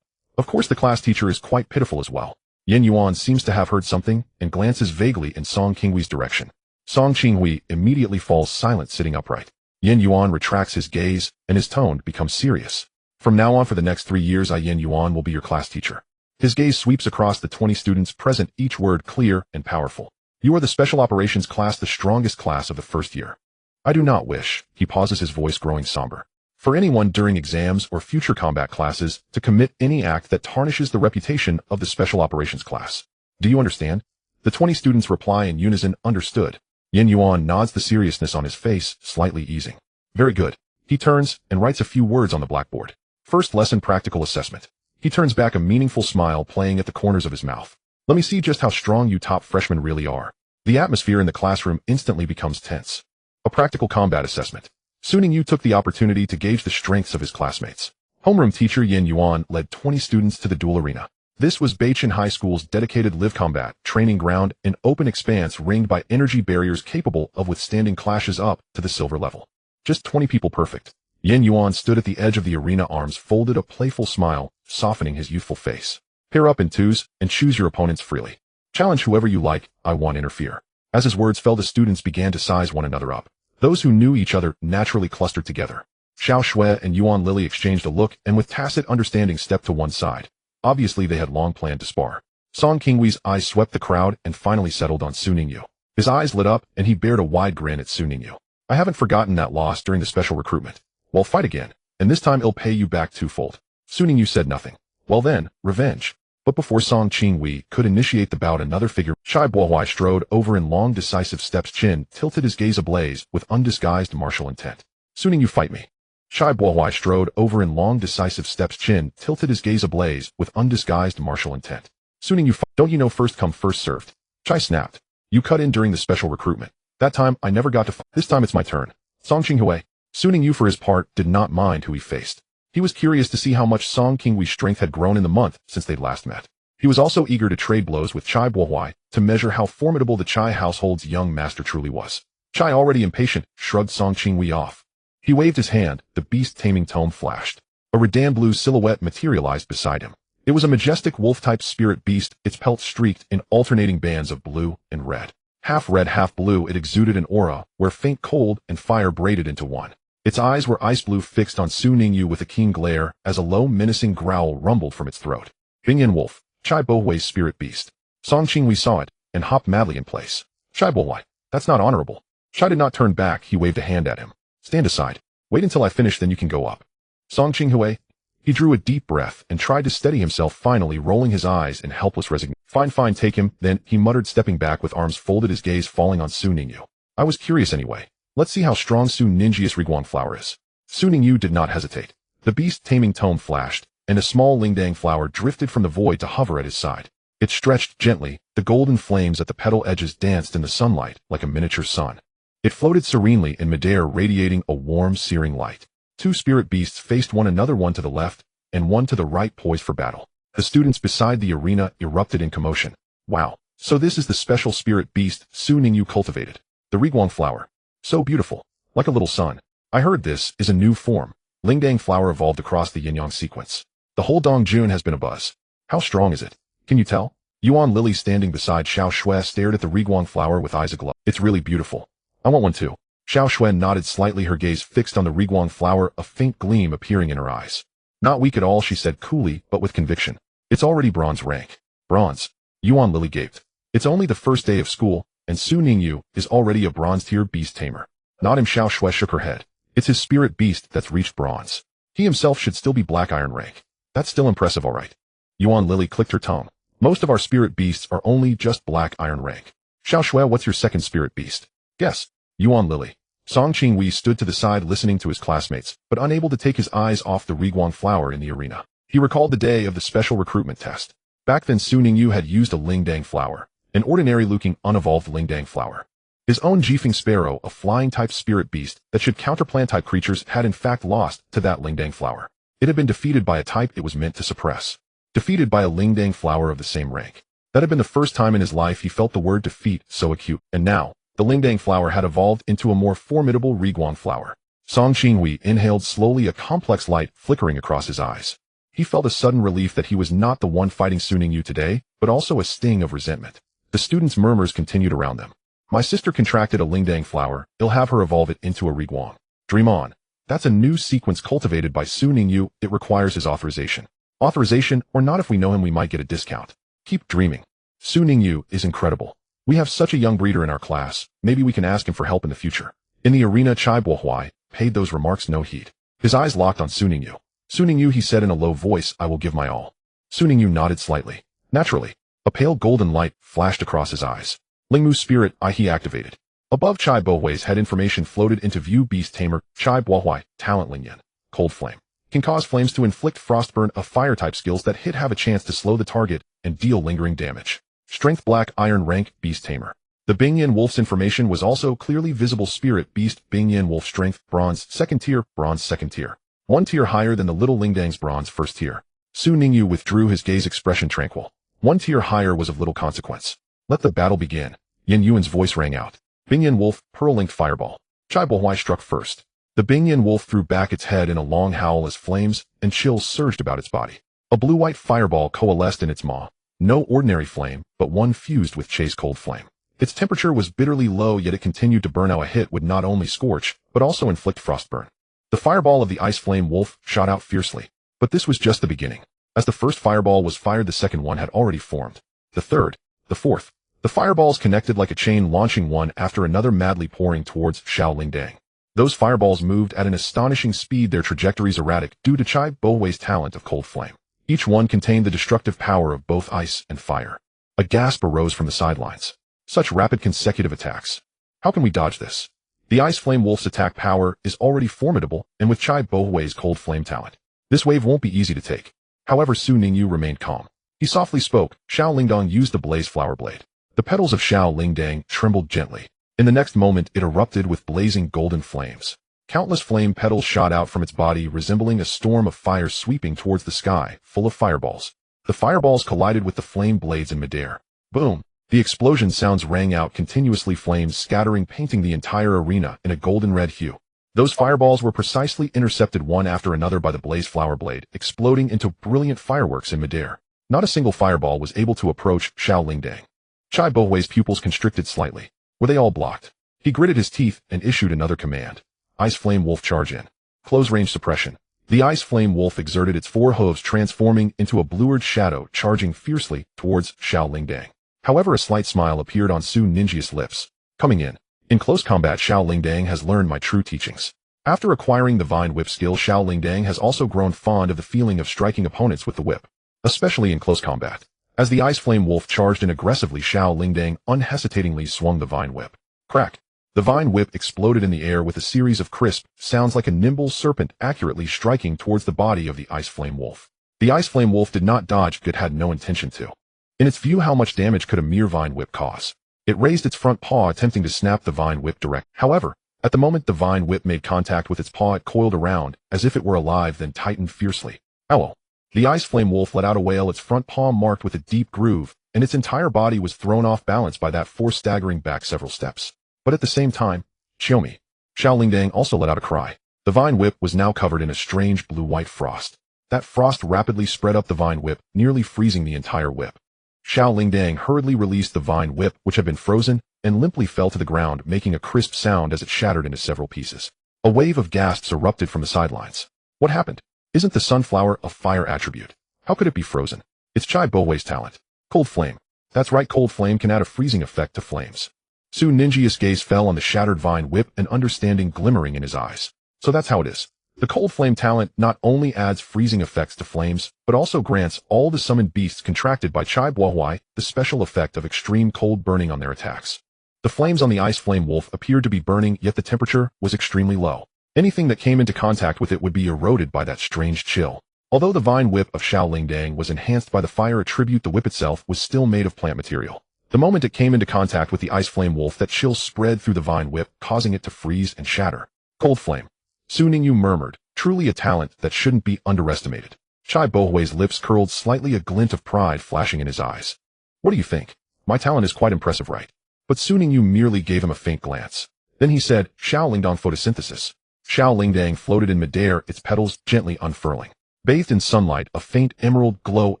A: of course, the class teacher, is quite pitiful as well. Yen Yuan seems to have heard something and glances vaguely in Song Qinghui's direction. Song Qinghui immediately falls silent, sitting upright. Yen Yuan retracts his gaze, and his tone becomes serious. "From now on, for the next 3 years, I, Yen Yuan, will be your class teacher." His gaze sweeps across the 20 students present, each word clear and powerful. "You are the Special Operations class, the strongest class of the first year. I do not wish," he pauses, his voice growing somber, "for anyone during exams or future combat classes to commit any act that tarnishes the reputation of the Special Operations class. Do you understand?" The 20 students reply in unison, "Understood." Yen Yuan nods, the seriousness on his face slightly easing. "Very good." He turns and writes a few words on the blackboard. "First lesson, practical assessment." He turns back, a meaningful smile playing at the corners of his mouth. "Let me see just how strong you top freshmen really are." The atmosphere in the classroom instantly becomes tense. A practical combat assessment. Su Ningyu took the opportunity to gauge the strengths of his classmates. Homeroom teacher Yen Yuan led 20 students to the duel arena. This was Beichen High School's dedicated live combat training ground, an open expanse ringed by energy barriers capable of withstanding clashes up to the silver level. Just 20 people, perfect. Yen Yuan stood at the edge of the arena, arms folded, a playful smile softening his youthful face. "Pair up in twos and choose your opponents freely. Challenge whoever you like, I won't interfere." As his words fell, the students began to size one another up. Those who knew each other naturally clustered together. Xiao Shui and Yuan Lily exchanged a look and with tacit understanding stepped to one side. Obviously, they had long planned to spar. Song Qinghui's eyes swept the crowd and finally settled on Su Ningyu. His eyes lit up and he bared a wide grin at Su Ningyu. "I haven't forgotten that loss during the special recruitment. Well, fight again, and this time it'll pay you back twofold." Su Ningyu said nothing. "Well then, revenge." But before Song Qinghui could initiate the bout, another figure, Chai Bohui, strode over in long decisive steps, chin tilted, his gaze ablaze with undisguised martial intent. "Su Ningyu, fight me." Chai Bohui strode over in long decisive steps, chin tilted, his gaze ablaze with undisguised martial intent. "Su Ningyu, don't you know first come first served?" Chai snapped. "You cut in during the special recruitment. That time I never got to fight. This time it's my turn." Song Qinghui. Su Ningyu, for his part, did not mind who he faced. He was curious to see how much Song Qinghui's strength had grown in the month since they'd last met. He was also eager to trade blows with Chai Bohui to measure how formidable the Chai household's young master truly was. Chai, already impatient, shrugged Song Qinghui off. He waved his hand, the beast taming tome flashed. A Redan blue silhouette materialized beside him. It was a majestic wolf-type spirit beast, its pelt streaked in alternating bands of blue and red. Half red, half blue, it exuded an aura where faint cold and fire braided into one. Its eyes were ice blue, fixed on Su Ningyu with a keen glare as a low, menacing growl rumbled from its throat. Bingyan Wolf, Chai Bohui's spirit beast. Song Qinghui saw it and hopped madly in place. Chai Bohui, that's not honorable. Chai did not turn back. He waved a hand at him. Stand aside. Wait until I finish, then you can go up. Song Qinghui. He drew a deep breath and tried to steady himself, finally rolling his eyes in helpless resignation. Fine, take him. Then, he muttered, stepping back with arms folded, his gaze falling on Su Ningyu. I was curious anyway. Let's see how strong Su Ninjia's Reborn flower is. Su Ningyu did not hesitate. The beast taming tome flashed, and a small Lingdang flower drifted from the void to hover at his side. It stretched gently, the golden flames at the petal edges danced in the sunlight like a miniature sun. It floated serenely in midair, radiating a warm, searing light. Two spirit beasts faced one another, one to the left and one to the right, poised for battle. The students beside the arena erupted in commotion. Wow, so this is the special spirit beast Su Ningyu cultivated. The Reborn flower. So beautiful. Like a little sun. I heard this is a new form. Lingdang flower evolved across the yin-yang sequence. The whole Dongjun has been abuzz. How strong is it? Can you tell? Yuan Lily, standing beside Xiao Shui, stared at the Reborn flower with eyes aglow. It's really beautiful. I want one too. Xiao Shui nodded slightly, her gaze fixed on the Reborn flower, a faint gleam appearing in her eyes. Not weak at all, she said coolly, but with conviction. It's already bronze rank. Bronze. Yuan Lily gaped. It's only the first day of school, and Su Ningyu is already a bronze-tier beast tamer. Not him. Xiao Shui shook her head. It's his spirit beast that's reached bronze. He himself should still be black iron rank. That's still impressive, all right. Yuan Lily clicked her tongue. Most of our spirit beasts are only just black iron rank. Xiao Shui, what's your second spirit beast? Guess. Yuan Lily. Song Qinghui stood to the side, listening to his classmates, but unable to take his eyes off the Reborn flower in the arena. He recalled the day of the special recruitment test. Back then, Su Ningyu had used a Lingdang flower, an ordinary-looking, unevolved Lingdang flower. His own Jifeng sparrow, a flying-type spirit beast that should counter plant-type creatures, had in fact lost to that Lingdang flower. It had been defeated by a type it was meant to suppress. Defeated by a Lingdang flower of the same rank. That had been the first time in his life he felt the word defeat so acute, and now, the Lingdang flower had evolved into a more formidable Reborn flower. Song Qinghui inhaled slowly, a complex light flickering across his eyes. He felt a sudden relief that he was not the one fighting Su Ningyu today, but also a sting of resentment. The students' murmurs continued around them. My sister contracted a Lingdang flower, he'll have her evolve it into a Reborn. Dream on. That's a new sequence cultivated by Su Ningyu, it requires his authorization. Authorization or not, if we know him we might get a discount. Keep dreaming. Su Ningyu is incredible. We have such a young breeder in our class, maybe we can ask him for help in the future. In the arena, Chai Bohui paid those remarks no heed. His eyes locked on Su Ningyu. Su Ningyu, he said in a low voice, I will give my all. Su Ningyu nodded slightly. Naturally. A pale golden light flashed across his eyes. Lingmu's spirit eye he activated. Above Chai Bohui's head, information floated into view. Beast Tamer, Chai Bohui, Talent Lingyan. Cold Flame. Can cause flames to inflict frostburn of fire-type skills that hit have a chance to slow the target and deal lingering damage. Strength black iron rank, Beast Tamer. The Bingyan Wolf's information was also clearly visible. Spirit Beast, Bingyan Wolf strength, bronze, second tier, bronze, second tier. One tier higher than the little Lingdang's bronze, first tier. Su Ningyu withdrew his gaze, expression tranquil. One tier higher was of little consequence. Let the battle begin. Yin Yuan's voice rang out. Bingyan Wolf, pearl-linked fireball. Chai Bohui struck first. The Bingyan Wolf threw back its head in a long howl as flames and chills surged about its body. A blue-white fireball coalesced in its maw. No ordinary flame, but one fused with chase cold flame. Its temperature was bitterly low, yet it continued to burn. How a hit would not only scorch, but also inflict frostburn. The fireball of the ice flame wolf shot out fiercely. But this was just the beginning. As the first fireball was fired, the second one had already formed. The third, the fourth. The fireballs connected like a chain, launching one after another, madly pouring towards Xiao Lingdang. Those fireballs moved at an astonishing speed, their trajectories erratic due to Chai Bohui's talent of cold flame. Each one contained the destructive power of both ice and fire. A gasp arose from the sidelines. Such rapid consecutive attacks. How can we dodge this? The ice flame wolf's attack power is already formidable, and with Chai Bohui's cold flame talent, this wave won't be easy to take. However, Su Ningyu remained calm. He softly spoke. Xiao Lingdang used the blaze flower blade. The petals of Xiao Lingdang trembled gently. In the next moment, it erupted with blazing golden flames. Countless flame petals shot out from its body, resembling a storm of fire sweeping towards the sky, full of fireballs. The fireballs collided with the flame blades in midair. Boom! The explosion sounds rang out continuously, flames scattering, painting the entire arena in a golden red hue. Those fireballs were precisely intercepted one after another by the blaze flower blade, exploding into brilliant fireworks in midair. Not a single fireball was able to approach Xiao Lingdang. Chai Bohui's pupils constricted slightly. Were they all blocked? He gritted his teeth and issued another command. Ice Flame Wolf charge in. Close range suppression. The Ice Flame Wolf exerted its four hooves, transforming into a bluish shadow, charging fiercely towards Xiao Lingdang. However, a slight smile appeared on Su Ninjia's lips. Coming in. In close combat, Xiao Lingdang has learned my true teachings. After acquiring the Vine Whip skill, Xiao Lingdang has also grown fond of the feeling of striking opponents with the whip, especially in close combat. As the Ice Flame Wolf charged in aggressively, Xiao Lingdang unhesitatingly swung the Vine Whip. Crack! The Vine Whip exploded in the air with a series of crisp sounds like a nimble serpent accurately striking towards the body of the Ice Flame Wolf. The Ice Flame Wolf did not dodge, it had no intention to. In its view, how much damage could a mere Vine Whip cause? It raised its front paw, attempting to snap the Vine Whip direct. However, at the moment the Vine Whip made contact with its paw, it coiled around, as if it were alive, then tightened fiercely. Ow! The Ice Flame Wolf let out a wail, its front paw marked with a deep groove, and its entire body was thrown off balance by that force, staggering back several steps. But at the same time, Xiaomi. Xiao Lingdang also let out a cry. The Vine Whip was now covered in a strange blue-white frost. That frost rapidly spread up the Vine Whip, nearly freezing the entire whip. Xiao Lingdang hurriedly released the Vine Whip, which had been frozen, and limply fell to the ground, making a crisp sound as it shattered into several pieces. A wave of gasps erupted from the sidelines. What happened? Isn't the sunflower a fire attribute? How could it be frozen? It's Chai Bohui's talent. Cold Flame. That's right, Cold Flame can add a freezing effect to flames. Su Ninjia's gaze fell on the shattered Vine Whip, an understanding glimmering in his eyes. So that's how it is. The Cold Flame talent not only adds freezing effects to flames, but also grants all the summoned beasts contracted by Chai Bohui the special effect of extreme cold burning on their attacks. The flames on the Ice Flame Wolf appeared to be burning, yet the temperature was extremely low. Anything that came into contact with it would be eroded by that strange chill. Although the Vine Whip of Xiao Lingdang was enhanced by the fire attribute, the whip itself was still made of plant material. The moment it came into contact with the Ice Flame Wolf, that chill spread through the Vine Whip, causing it to freeze and shatter. Cold Flame. Su Ningyu murmured, truly a talent that shouldn't be underestimated. Chai Bohui's lips curled slightly, a glint of pride flashing in his eyes. What do you think? My talent is quite impressive, right? But Su Ningyu merely gave him a faint glance. Then he said, Xiao Lingdang photosynthesis. Xiao Lingdang floated in midair, its petals gently unfurling. Bathed in sunlight, a faint emerald glow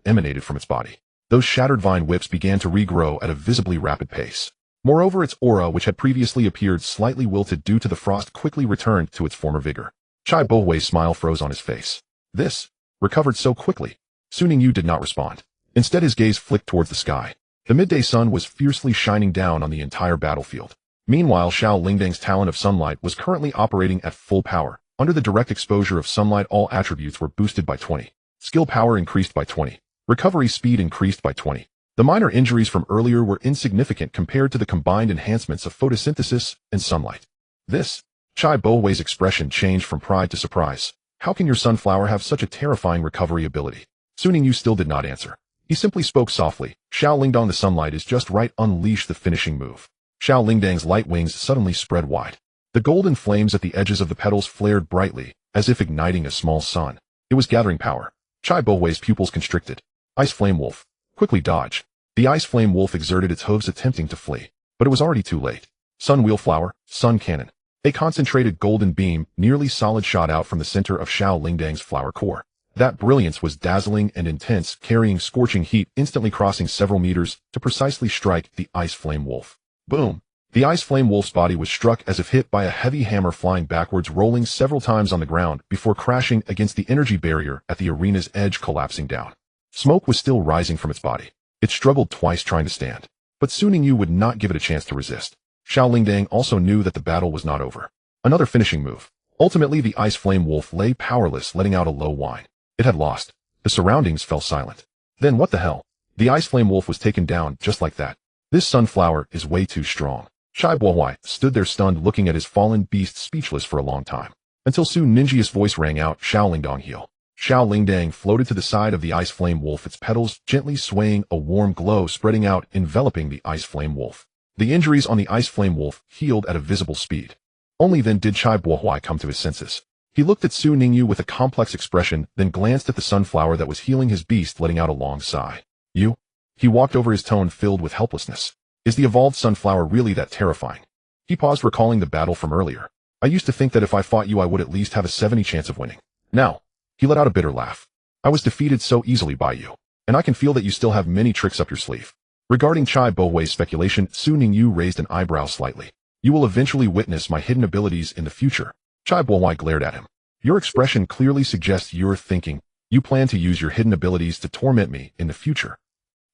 A: emanated from its body. Those shattered Vine Whips began to regrow at a visibly rapid pace. Moreover, its aura, which had previously appeared slightly wilted due to the frost, quickly returned to its former vigor. Chai Bohui's smile froze on his face. This recovered so quickly. Su Ningyu did not respond. Instead, his gaze flicked towards the sky. The midday sun was fiercely shining down on the entire battlefield. Meanwhile, Xiao Lingdang's talent of sunlight was currently operating at full power. Under the direct exposure of sunlight, all attributes were boosted by 20. Skill power increased by 20. Recovery speed increased by 20. The minor injuries from earlier were insignificant compared to the combined enhancements of photosynthesis and sunlight. This. Chai Bohui's expression changed from pride to surprise. How can your sunflower have such a terrifying recovery ability? Su Ningyu still did not answer. He simply spoke softly. Xiao Lingdang, the sunlight is just right. Unleash the finishing move. Xiao Lingdang's light wings suddenly spread wide. The golden flames at the edges of the petals flared brightly, as if igniting a small sun. It was gathering power. Chai Bohui's pupils constricted. Ice Flame Wolf. Quickly dodge. The Ice Flame Wolf exerted its hooves, attempting to flee. But it was already too late. Sun Wheel Flower, Sun Cannon. A concentrated golden beam, nearly solid, shot out from the center of Xiao Lingdang's flower core. That brilliance was dazzling and intense, carrying scorching heat, instantly crossing several meters to precisely strike the Ice Flame Wolf. Boom! The Ice Flame Wolf's body was struck as if hit by a heavy hammer, flying backwards, rolling several times on the ground before crashing against the energy barrier at the arena's edge, collapsing down. Smoke was still rising from its body. It struggled twice trying to stand. But Su Ningyu would not give it a chance to resist. Xiao Lingdang also knew that the battle was not over. Another finishing move. Ultimately, the Ice Flame Wolf lay powerless, letting out a low whine. It had lost. The surroundings fell silent. Then what the hell? The Ice Flame Wolf was taken down just like that. This sunflower is way too strong. Chai Bohui stood there stunned, looking at his fallen beast, speechless for a long time. Until Su Ninjia's voice rang out, Xiao Lingdang heal. Xiao Lingdang floated to the side of the Ice Flame Wolf, its petals gently swaying, a warm glow spreading out, enveloping the Ice Flame Wolf. The injuries on the Ice Flame Wolf healed at a visible speed. Only then did Chai Bohui come to his senses. He looked at Su Ningyu with a complex expression, then glanced at the sunflower that was healing his beast, letting out a long sigh. You? He walked over, his tone filled with helplessness. Is the evolved sunflower really that terrifying? He paused, recalling the battle from earlier. I used to think that if I fought you I would at least have a 70 chance of winning. Now, he let out a bitter laugh. I was defeated so easily by you. And I can feel that you still have many tricks up your sleeve. Regarding Chai Bohui's speculation, Su Ningyu raised an eyebrow slightly. You will eventually witness my hidden abilities in the future. Chai Bo glared at him. Your expression clearly suggests you're thinking, you plan to use your hidden abilities to torment me in the future.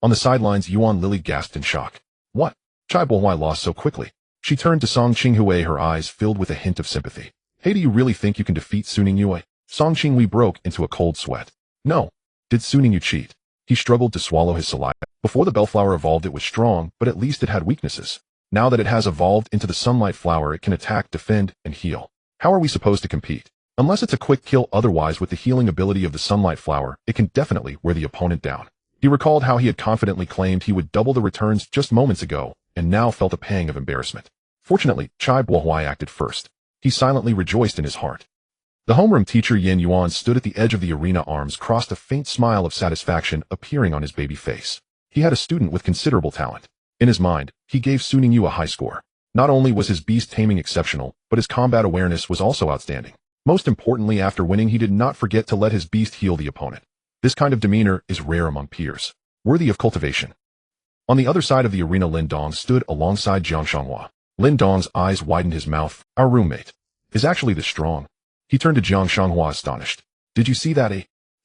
A: On the sidelines, Yuan Lily gasped in shock. What? Chai Bo lost so quickly. She turned to Song Qinghui, her eyes filled with a hint of sympathy. Hey, do you really think you can defeat Su Ningyu? Song Qinghui broke into a cold sweat. No. Did Su Ningyu cheat? He struggled to swallow his saliva. Before the bellflower evolved, it was strong, but at least it had weaknesses. Now that it has evolved into the sunlight flower, it can attack, defend, and heal. How are we supposed to compete? Unless it's a quick kill, otherwise with the healing ability of the sunlight flower, it can definitely wear the opponent down. He recalled how he had confidently claimed he would double the returns just moments ago, and now felt a pang of embarrassment. Fortunately, Chai Bo acted first. He silently rejoiced in his heart. The homeroom teacher Yin Yuan stood at the edge of the arena, arms crossed, a faint smile of satisfaction appearing on his baby face. He had a student with considerable talent. In his mind, he gave Su Ningyu a high score. Not only was his beast taming exceptional, but his combat awareness was also outstanding. Most importantly, after winning, he did not forget to let his beast heal the opponent. This kind of demeanor is rare among peers, worthy of cultivation. On the other side of the arena, Lin Dong stood alongside Jiang Shanghua. Lin Dong's eyes widened, his mouth. Our roommate is actually this strong. He turned to Jiang Shanghua, astonished. Did you see that?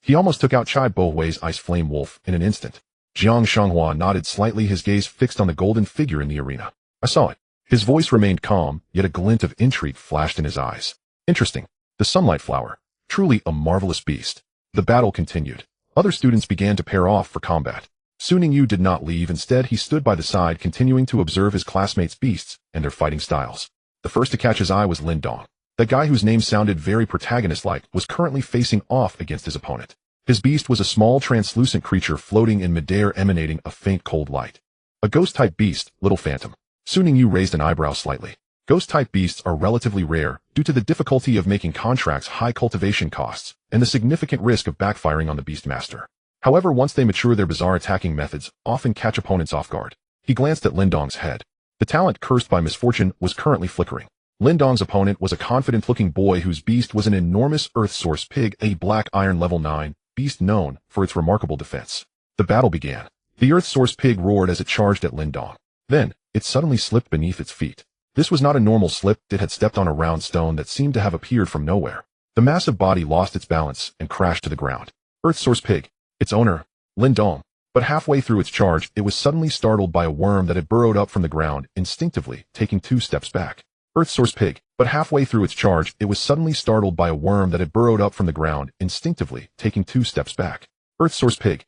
A: He almost took out Chai Bo-Hui's ice flame wolf in an instant. Jiang Shanghua nodded slightly, his gaze fixed on the golden figure in the arena. I saw it. His voice remained calm, yet a glint of intrigue flashed in his eyes. Interesting. The sunlight flower. Truly a marvelous beast. The battle continued. Other students began to pair off for combat. Su Ningyu did not leave. Instead, he stood by the side, continuing to observe his classmates' beasts and their fighting styles. The first to catch his eye was Lin Dong. That guy whose name sounded very protagonist-like was currently facing off against his opponent. His beast was a small translucent creature floating in midair, emanating a faint cold light. A ghost-type beast, Little Phantom. Su Ningyu raised an eyebrow slightly. Ghost-type beasts are relatively rare due to the difficulty of making contracts, high cultivation costs, and the significant risk of backfiring on the Beastmaster. However, once they mature, their bizarre attacking methods often catch opponents off guard. He glanced at Lin Dong's head. The talent cursed by misfortune was currently flickering. Lin Dong's opponent was a confident-looking boy whose beast was an enormous Earth Source Pig, a black iron level 9 beast known for its remarkable defense. The battle began. The Earth Source Pig roared as it charged at Lin Dong. Then, it suddenly slipped beneath its feet. This was not a normal slip. It had stepped on a round stone that seemed to have appeared from nowhere. The massive body lost its balance and crashed to the ground. Earth Source Pig. Its owner, Lin Dong. But halfway through its charge, it was suddenly startled by a worm that had burrowed up from the ground, instinctively taking 2 steps back. Earth Source Pig. But halfway through its charge, it was suddenly startled by a worm that had burrowed up from the ground, instinctively taking 2 steps back. Earth Source Pig.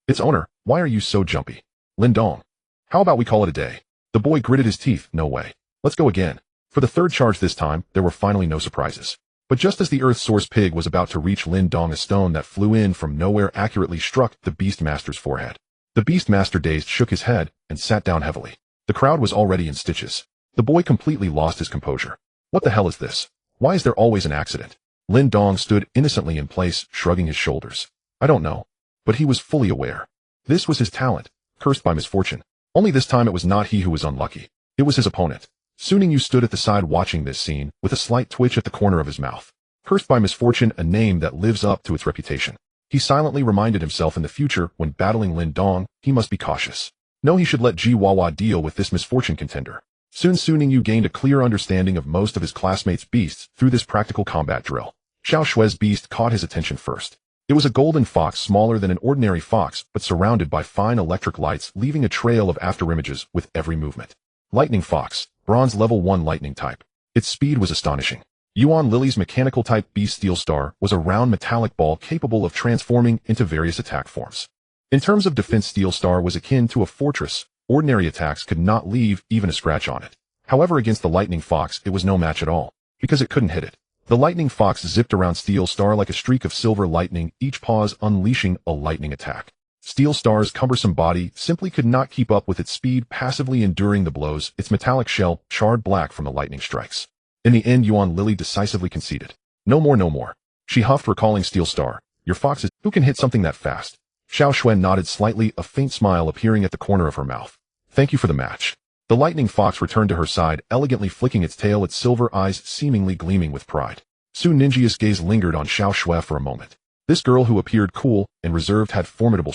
A: Its owner. Why are you so jumpy? Lin Dong. How about we call it a day? The boy gritted his teeth. No way. Let's go again. For the third charge this time, there were finally no surprises. But just as the Earth Source Pig was about to reach Lin Dong, a stone that flew in from nowhere accurately struck the Beastmaster's forehead. The Beastmaster, dazed, shook his head and sat down heavily. The crowd was already in stitches. The boy completely lost his composure. What the hell is this? Why is there always an accident? Lin Dong stood innocently in place, shrugging his shoulders. I don't know. But he was fully aware. This was his talent, cursed by misfortune. Only this time it was not he who was unlucky. It was his opponent. Su Ningyu stood at the side watching this scene, with a slight twitch at the corner of his mouth. Cursed by misfortune, a name that lives up to its reputation. He silently reminded himself in the future, when battling Lin Dong, he must be cautious. No, he should let Ji Wawa deal with this misfortune contender. Soon Su Ningyu gained a clear understanding of most of his classmates' beasts through this practical combat drill. Xiao Shue's beast caught his attention first. It was a golden fox, smaller than an ordinary fox, but surrounded by fine electric lights, leaving a trail of afterimages with every movement. Lightning Fox. Bronze level 1 lightning type. Its speed was astonishing. Yuan Lily's mechanical type beast Steel Star was a round metallic ball capable of transforming into various attack forms. In terms of defense, Steel Star was akin to a fortress. Ordinary attacks could not leave even a scratch on it. However, against the Lightning Fox, it was no match at all, because it couldn't hit it. The Lightning Fox zipped around Steel Star like a streak of silver lightning, each pause unleashing a lightning attack. Steel Star's cumbersome body simply could not keep up with its speed, passively enduring the blows, its metallic shell charred black from the lightning strikes. In the end, Yuan Lily decisively conceded. No more, no more. She huffed, recalling Steel Star. Your fox is... Who can hit something that fast? Xiao Xuen nodded slightly, a faint smile appearing at the corner of her mouth. Thank you for the match. The Lightning Fox returned to her side, elegantly flicking its tail, its silver eyes seemingly gleaming with pride. Su Ninjia's gaze lingered on Xiao Xue for a moment. This girl, who appeared cool and reserved, had formidable...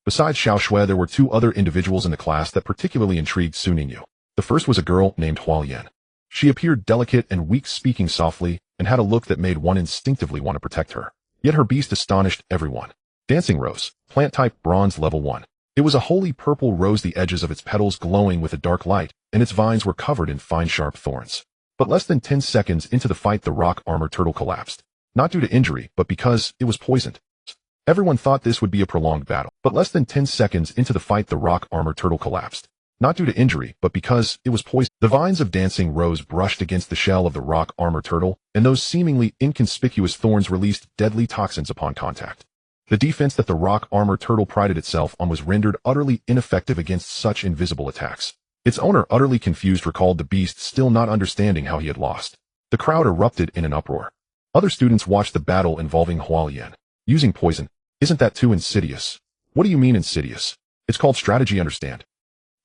A: Besides Xiao Xue, there were 2 other individuals in the class that particularly intrigued Su Ningyu. The first was a girl named Hualian. She appeared delicate and weak, speaking softly, and had a look that made one instinctively want to protect her. Yet her beast astonished everyone. Dancing Rose, plant type bronze level 1. It was a wholly purple rose, the edges of its petals glowing with a dark light, and its vines were covered in fine sharp thorns. But less than 10 seconds into the fight, the rock armor turtle collapsed. Not due to injury, but because it was poisoned. Everyone thought this would be a prolonged battle. But less than 10 seconds into the fight, the rock armor turtle collapsed. Not due to injury, but because it was poisoned. The vines of Dancing Rose brushed against the shell of the rock armor turtle, and those seemingly inconspicuous thorns released deadly toxins upon contact. The defense that the rock armor turtle prided itself on was rendered utterly ineffective against such invisible attacks. Its owner, utterly confused, recalled the beast, still not understanding how he had lost. The crowd erupted in an uproar. Other students watched the battle involving Hualien. Using poison. Isn't that too insidious? What do you mean insidious? It's called strategy, understand?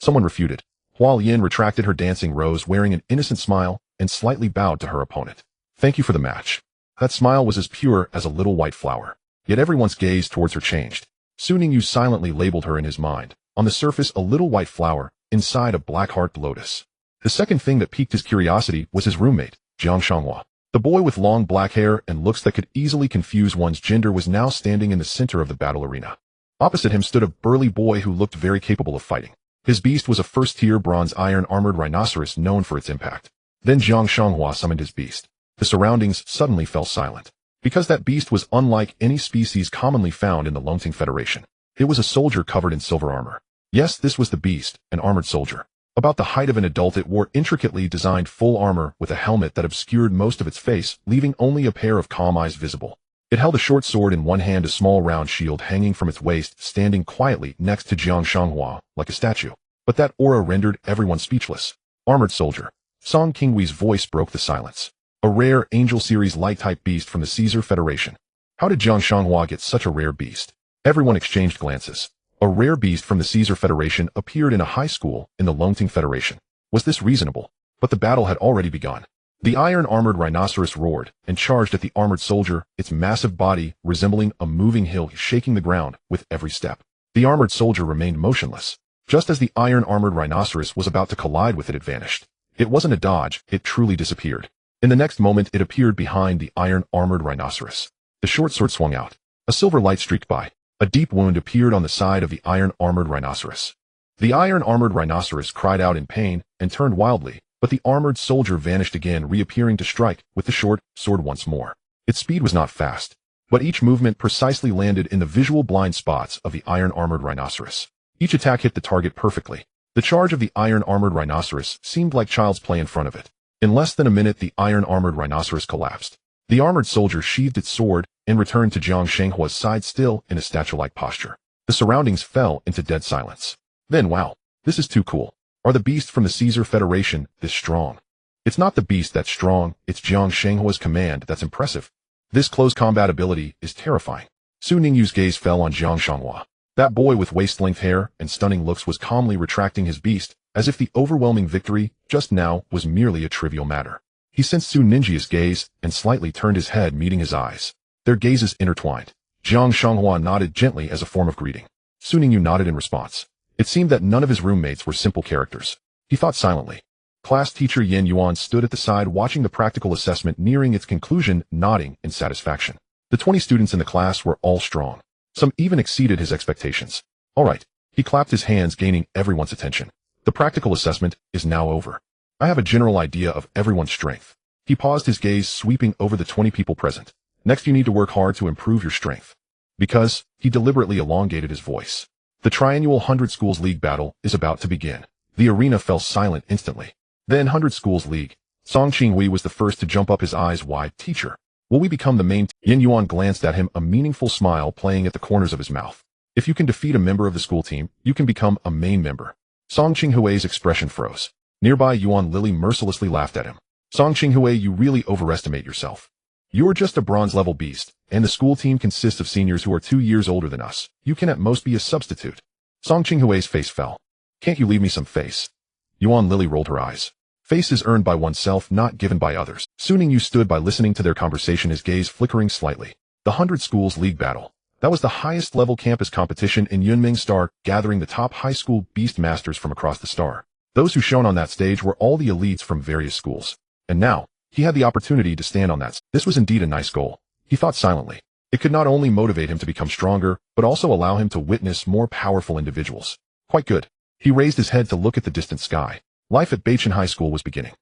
A: Someone refuted. Hualien retracted her Dancing Rose, wearing an innocent smile, and slightly bowed to her opponent. Thank you for the match. That smile was as pure as a little white flower. Yet everyone's gaze towards her changed. Ningyu silently labeled her in his mind. On the surface, a little white flower, inside a black heart lotus. The second thing that piqued his curiosity was his roommate, Jiang Shanghua. The boy with long black hair and looks that could easily confuse one's gender was now standing in the center of the battle arena. Opposite him stood a burly boy who looked very capable of fighting. His beast was a first-tier bronze iron-armored rhinoceros known for its impact. Then Jiang Shanghua summoned his beast. The surroundings suddenly fell silent. Because that beast was unlike any species commonly found in the Longting Federation. It was a soldier covered in silver armor. Yes, this was the beast, an armored soldier. About the height of an adult, it wore intricately designed full armor with a helmet that obscured most of its face, leaving only a pair of calm eyes visible. It held a short sword in one hand, a small round shield hanging from its waist, standing quietly next to Jiang Shanghua, like a statue. But that aura rendered everyone speechless. Armored soldier. Song Qinghui's voice broke the silence. A rare Angel Series light-type beast from the Caesar Federation. How did Jiang Shanghua get such a rare beast? Everyone exchanged glances. A rare beast from the Caesar Federation appeared in a high school in the Longting Federation. Was this reasonable? But the battle had already begun. The iron-armored rhinoceros roared and charged at the armored soldier, its massive body resembling a moving hill shaking the ground with every step. The armored soldier remained motionless. Just as the iron-armored rhinoceros was about to collide with it, it vanished. It wasn't a dodge, it truly disappeared. In the next moment, it appeared behind the iron-armored rhinoceros. The short sword swung out. A silver light streaked by. A deep wound appeared on the side of the iron-armored rhinoceros. The iron-armored rhinoceros cried out in pain and turned wildly, but the armored soldier vanished again, reappearing to strike with the short sword once more. Its speed was not fast, but each movement precisely landed in the visual blind spots of the iron-armored rhinoceros. Each attack hit the target perfectly. The charge of the iron-armored rhinoceros seemed like child's play in front of it. In less than a minute, the iron-armored rhinoceros collapsed. The armored soldier sheathed its sword and returned to Jiang Shanghua's side, still in a statue-like posture. The surroundings fell into dead silence. Then, wow, this is too cool. Are the beasts from the Caesar Federation this strong? It's not the beast that's strong, it's Jiang Shanghua's command that's impressive. This close combat ability is terrifying. Su Ningyu's gaze fell on Jiang Shanghua. That boy with waist-length hair and stunning looks was calmly retracting his beast, as if the overwhelming victory just now was merely a trivial matter. He sensed Su Ningyu's gaze and slightly turned his head, meeting his eyes. Their gazes intertwined. Jiang Shanghua nodded gently as a form of greeting. Su Ningyu nodded in response. It seemed that none of his roommates were simple characters. He thought silently. Class teacher Yin Yuan stood at the side watching the practical assessment nearing its conclusion, nodding in satisfaction. The 20 students in the class were all strong. Some even exceeded his expectations. All right. He clapped his hands, gaining everyone's attention. The practical assessment is now over. I have a general idea of everyone's strength. He paused, his gaze sweeping over the 20 people present. Next, you need to work hard to improve your strength. Because, he deliberately elongated his voice. The triannual 100 Schools League battle is about to begin. The arena fell silent instantly. Then 100 Schools League. Song Qinghui was the first to jump up, his eyes wide. Teacher, will we become the main Yin Yuan glanced at him, a meaningful smile playing at the corners of his mouth. If you can defeat a member of the school team, you can become a main member. Song Qinghui's expression froze. Nearby, Yuan Lily mercilessly laughed at him. Song Qinghui, you really overestimate yourself. You're just a bronze-level beast, and the school team consists of seniors who are 2 years older than us. You can at most be a substitute. Song Qinghui's face fell. Can't you leave me some face? Yuan Lily rolled her eyes. Face is earned by oneself, not given by others. Su Ningyu stood by listening to their conversation, his gaze flickering slightly. The 100 Schools League battle. That was the highest-level campus competition in Yunming Star, gathering the top high school beast masters from across the star. Those who shone on that stage were all the elites from various schools. And now, He had the opportunity to stand on that. This was indeed a nice goal. He thought silently. It could not only motivate him to become stronger, but also allow him to witness more powerful individuals. Quite good. He raised his head to look at the distant sky. Life at Beichen High School was beginning.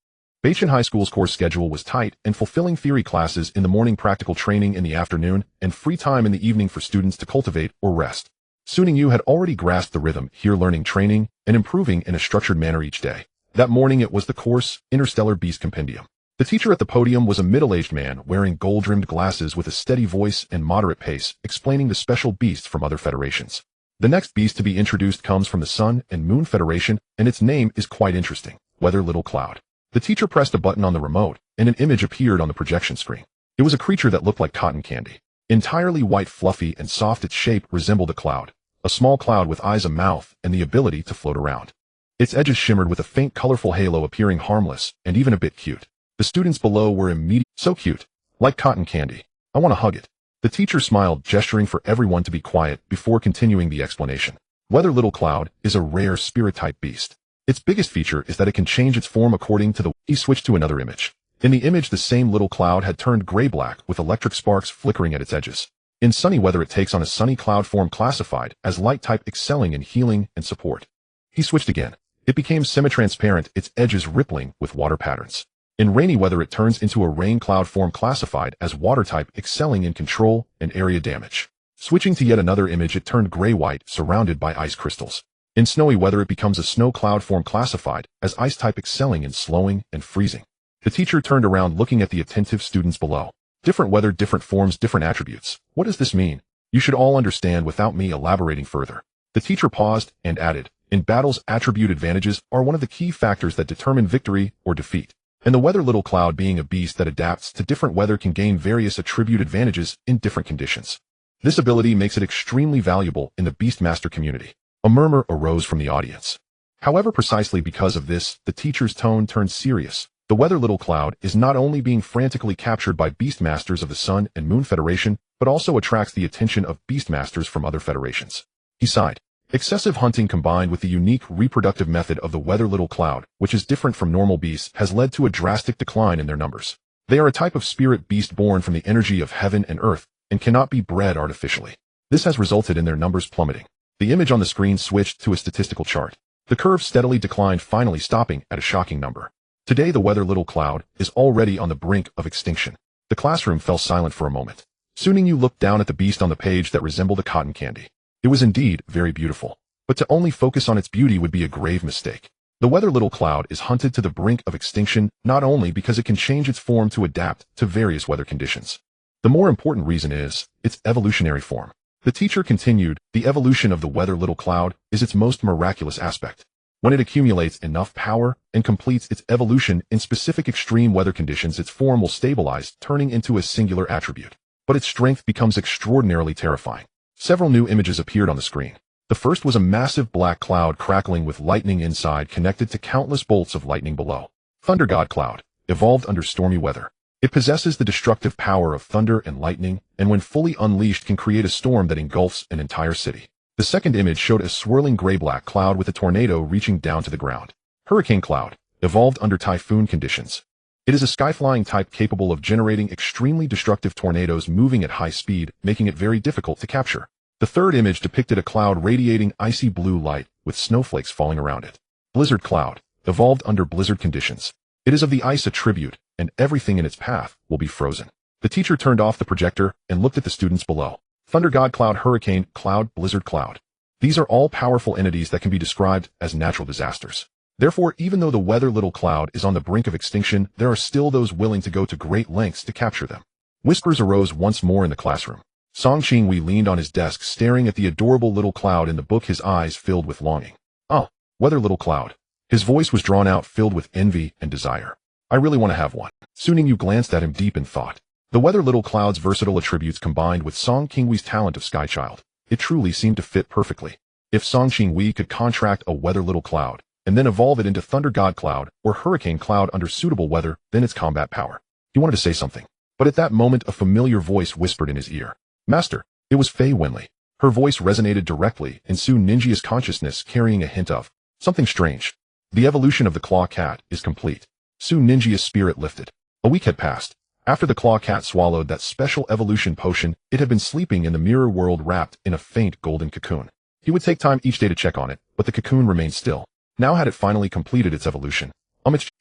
A: Beichen High School's course schedule was tight and fulfilling theory classes in the morning, practical training in the afternoon, and free time in the evening for students to cultivate or rest. Ningyu had already grasped the rhythm, here learning, training, and improving in a structured manner each day. That morning it was the course, Interstellar Beast Compendium. The teacher at the podium was a middle-aged man wearing gold-rimmed glasses with a steady voice and moderate pace, explaining the special beasts from other federations. The next beast to be introduced comes from the Sun and Moon Federation, and its name is quite interesting, Weather Little Cloud. The teacher pressed a button on the remote, and an image appeared on the projection screen. It was a creature that looked like cotton candy. Entirely white, fluffy, and soft, its shape resembled a cloud. A small cloud with eyes, a mouth, and the ability to float around. Its edges shimmered with a faint colorful halo, appearing harmless, and even a bit cute. The students below were immediately so cute. Like cotton candy. I want to hug it. The teacher smiled, gesturing for everyone to be quiet before continuing the explanation. Weather Little Cloud is a rare spirit-type beast. Its biggest feature is that it can change its form according to the... He switched to another image. In the image, the same little cloud had turned gray-black with electric sparks flickering at its edges. In sunny weather, it takes on a sunny cloud form classified as light-type, excelling in healing and support. He switched again. It became semi-transparent, its edges rippling with water patterns. In rainy weather, it turns into a rain cloud form classified as water-type, excelling in control and area damage. Switching to yet another image, it turned gray-white, surrounded by ice crystals. In snowy weather, it becomes a snow cloud form classified as ice-type, excelling in slowing and freezing. The teacher turned around, looking at the attentive students below. Different weather, different forms, different attributes. What does this mean? You should all understand without me elaborating further. The teacher paused and added, in battles, attribute advantages are one of the key factors that determine victory or defeat. And the Weather Little Cloud, being a beast that adapts to different weather, can gain various attribute advantages in different conditions. This ability makes it extremely valuable in the Beastmaster community. A murmur arose from the audience. However, precisely because of this, the teacher's tone turned serious. The Weather Little Cloud is not only being frantically captured by Beastmasters of the Sun and Moon Federation, but also attracts the attention of Beastmasters from other federations. He sighed. Excessive hunting combined with the unique reproductive method of the Weather Little Cloud, which is different from normal beasts, has led to a drastic decline in their numbers. They are a type of spirit beast born from the energy of heaven and earth, and cannot be bred artificially. This has resulted in their numbers plummeting. The image on the screen switched to a statistical chart. The curve steadily declined, finally stopping at a shocking number. Today, the Weather Little Cloud is already on the brink of extinction. The classroom fell silent for a moment. Ningyu looked down at the beast on the page that resembled a cotton candy. It was indeed very beautiful, but to only focus on its beauty would be a grave mistake. The Weather Little Cloud is hunted to the brink of extinction not only because it can change its form to adapt to various weather conditions. The more important reason is its evolutionary form. The teacher continued, the evolution of the Weather Little Cloud is its most miraculous aspect. When it accumulates enough power and completes its evolution in specific extreme weather conditions, its form will stabilize, turning into a singular attribute. But its strength becomes extraordinarily terrifying. Several new images appeared on the screen. The first was a massive black cloud crackling with lightning inside, connected to countless bolts of lightning below. Thunder God Cloud, evolved under stormy weather. It possesses the destructive power of thunder and lightning, and when fully unleashed can create a storm that engulfs an entire city. The second image showed a swirling gray-black cloud with a tornado reaching down to the ground. Hurricane Cloud, evolved under typhoon conditions. It is a sky-flying type capable of generating extremely destructive tornadoes moving at high speed, making it very difficult to capture. The third image depicted a cloud radiating icy blue light with snowflakes falling around it. Blizzard Cloud, evolved under blizzard conditions. It is of the ice attribute, and everything in its path will be frozen. The teacher turned off the projector and looked at the students below. Thunder God Cloud, Hurricane Cloud, Blizzard Cloud. These are all powerful entities that can be described as natural disasters. Therefore, even though the Weather Little Cloud is on the brink of extinction, there are still those willing to go to great lengths to capture them. Whispers arose once more in the classroom. Song Qingwei leaned on his desk, staring at the adorable little cloud in the book, his eyes filled with longing. Oh, Weather Little Cloud. His voice was drawn out, filled with envy and desire. I really want to have one. Ningyu glanced at him deep in thought. The Weather Little Cloud's versatile attributes combined with Song Qingwei's talent of Sky Child. It truly seemed to fit perfectly. If Song Qingwei could contract a Weather Little Cloud, and then evolve it into Thunder God Cloud or Hurricane Cloud under suitable weather, then its combat power. He wanted to say something. But at that moment, a familiar voice whispered in his ear. Master. It was Fei Wenli. Her voice resonated directly in Su Ninjia's consciousness, carrying a hint of something strange. The evolution of the Claw Cat is complete. Su Ninjia's spirit lifted. A week had passed. After the claw cat swallowed that special evolution potion, it had been sleeping in the mirror world wrapped in a faint golden cocoon. He would take time each day to check on it, but the cocoon remained still. Now had it finally completed its evolution.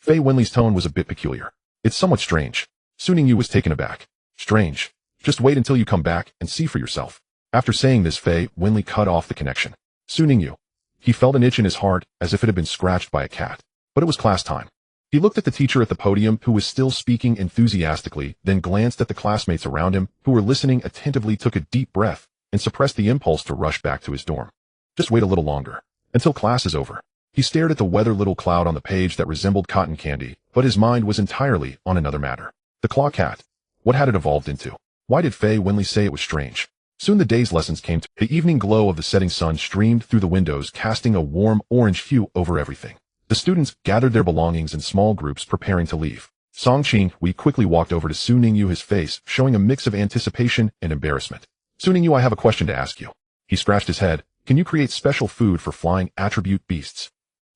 A: Fei Wenli's tone was a bit peculiar. It's somewhat strange. Su Ningyu was taken aback. Strange. Just wait until you come back and see for yourself. After saying this, Fei Wenli cut off the connection. Su Ningyu. He felt an itch in his heart as if it had been scratched by a cat. But it was class time. He looked at the teacher at the podium who was still speaking enthusiastically, then glanced at the classmates around him who were listening attentively, took a deep breath, and suppressed the impulse to rush back to his dorm. Just wait a little longer. Until class is over. He stared at the weather little cloud on the page that resembled cotton candy, but his mind was entirely on another matter. The claw cat. What had it evolved into? Why did Fei Wenli say it was strange? Soon the day's lessons came to. The evening glow of the setting sun streamed through the windows, casting a warm orange hue over everything. The students gathered their belongings in small groups preparing to leave. Song Qinghui quickly walked over to Su Ningyu, his face showing a mix of anticipation and embarrassment. Su Ningyu, I have a question to ask you. He scratched his head. Can you create special food for flying attribute beasts?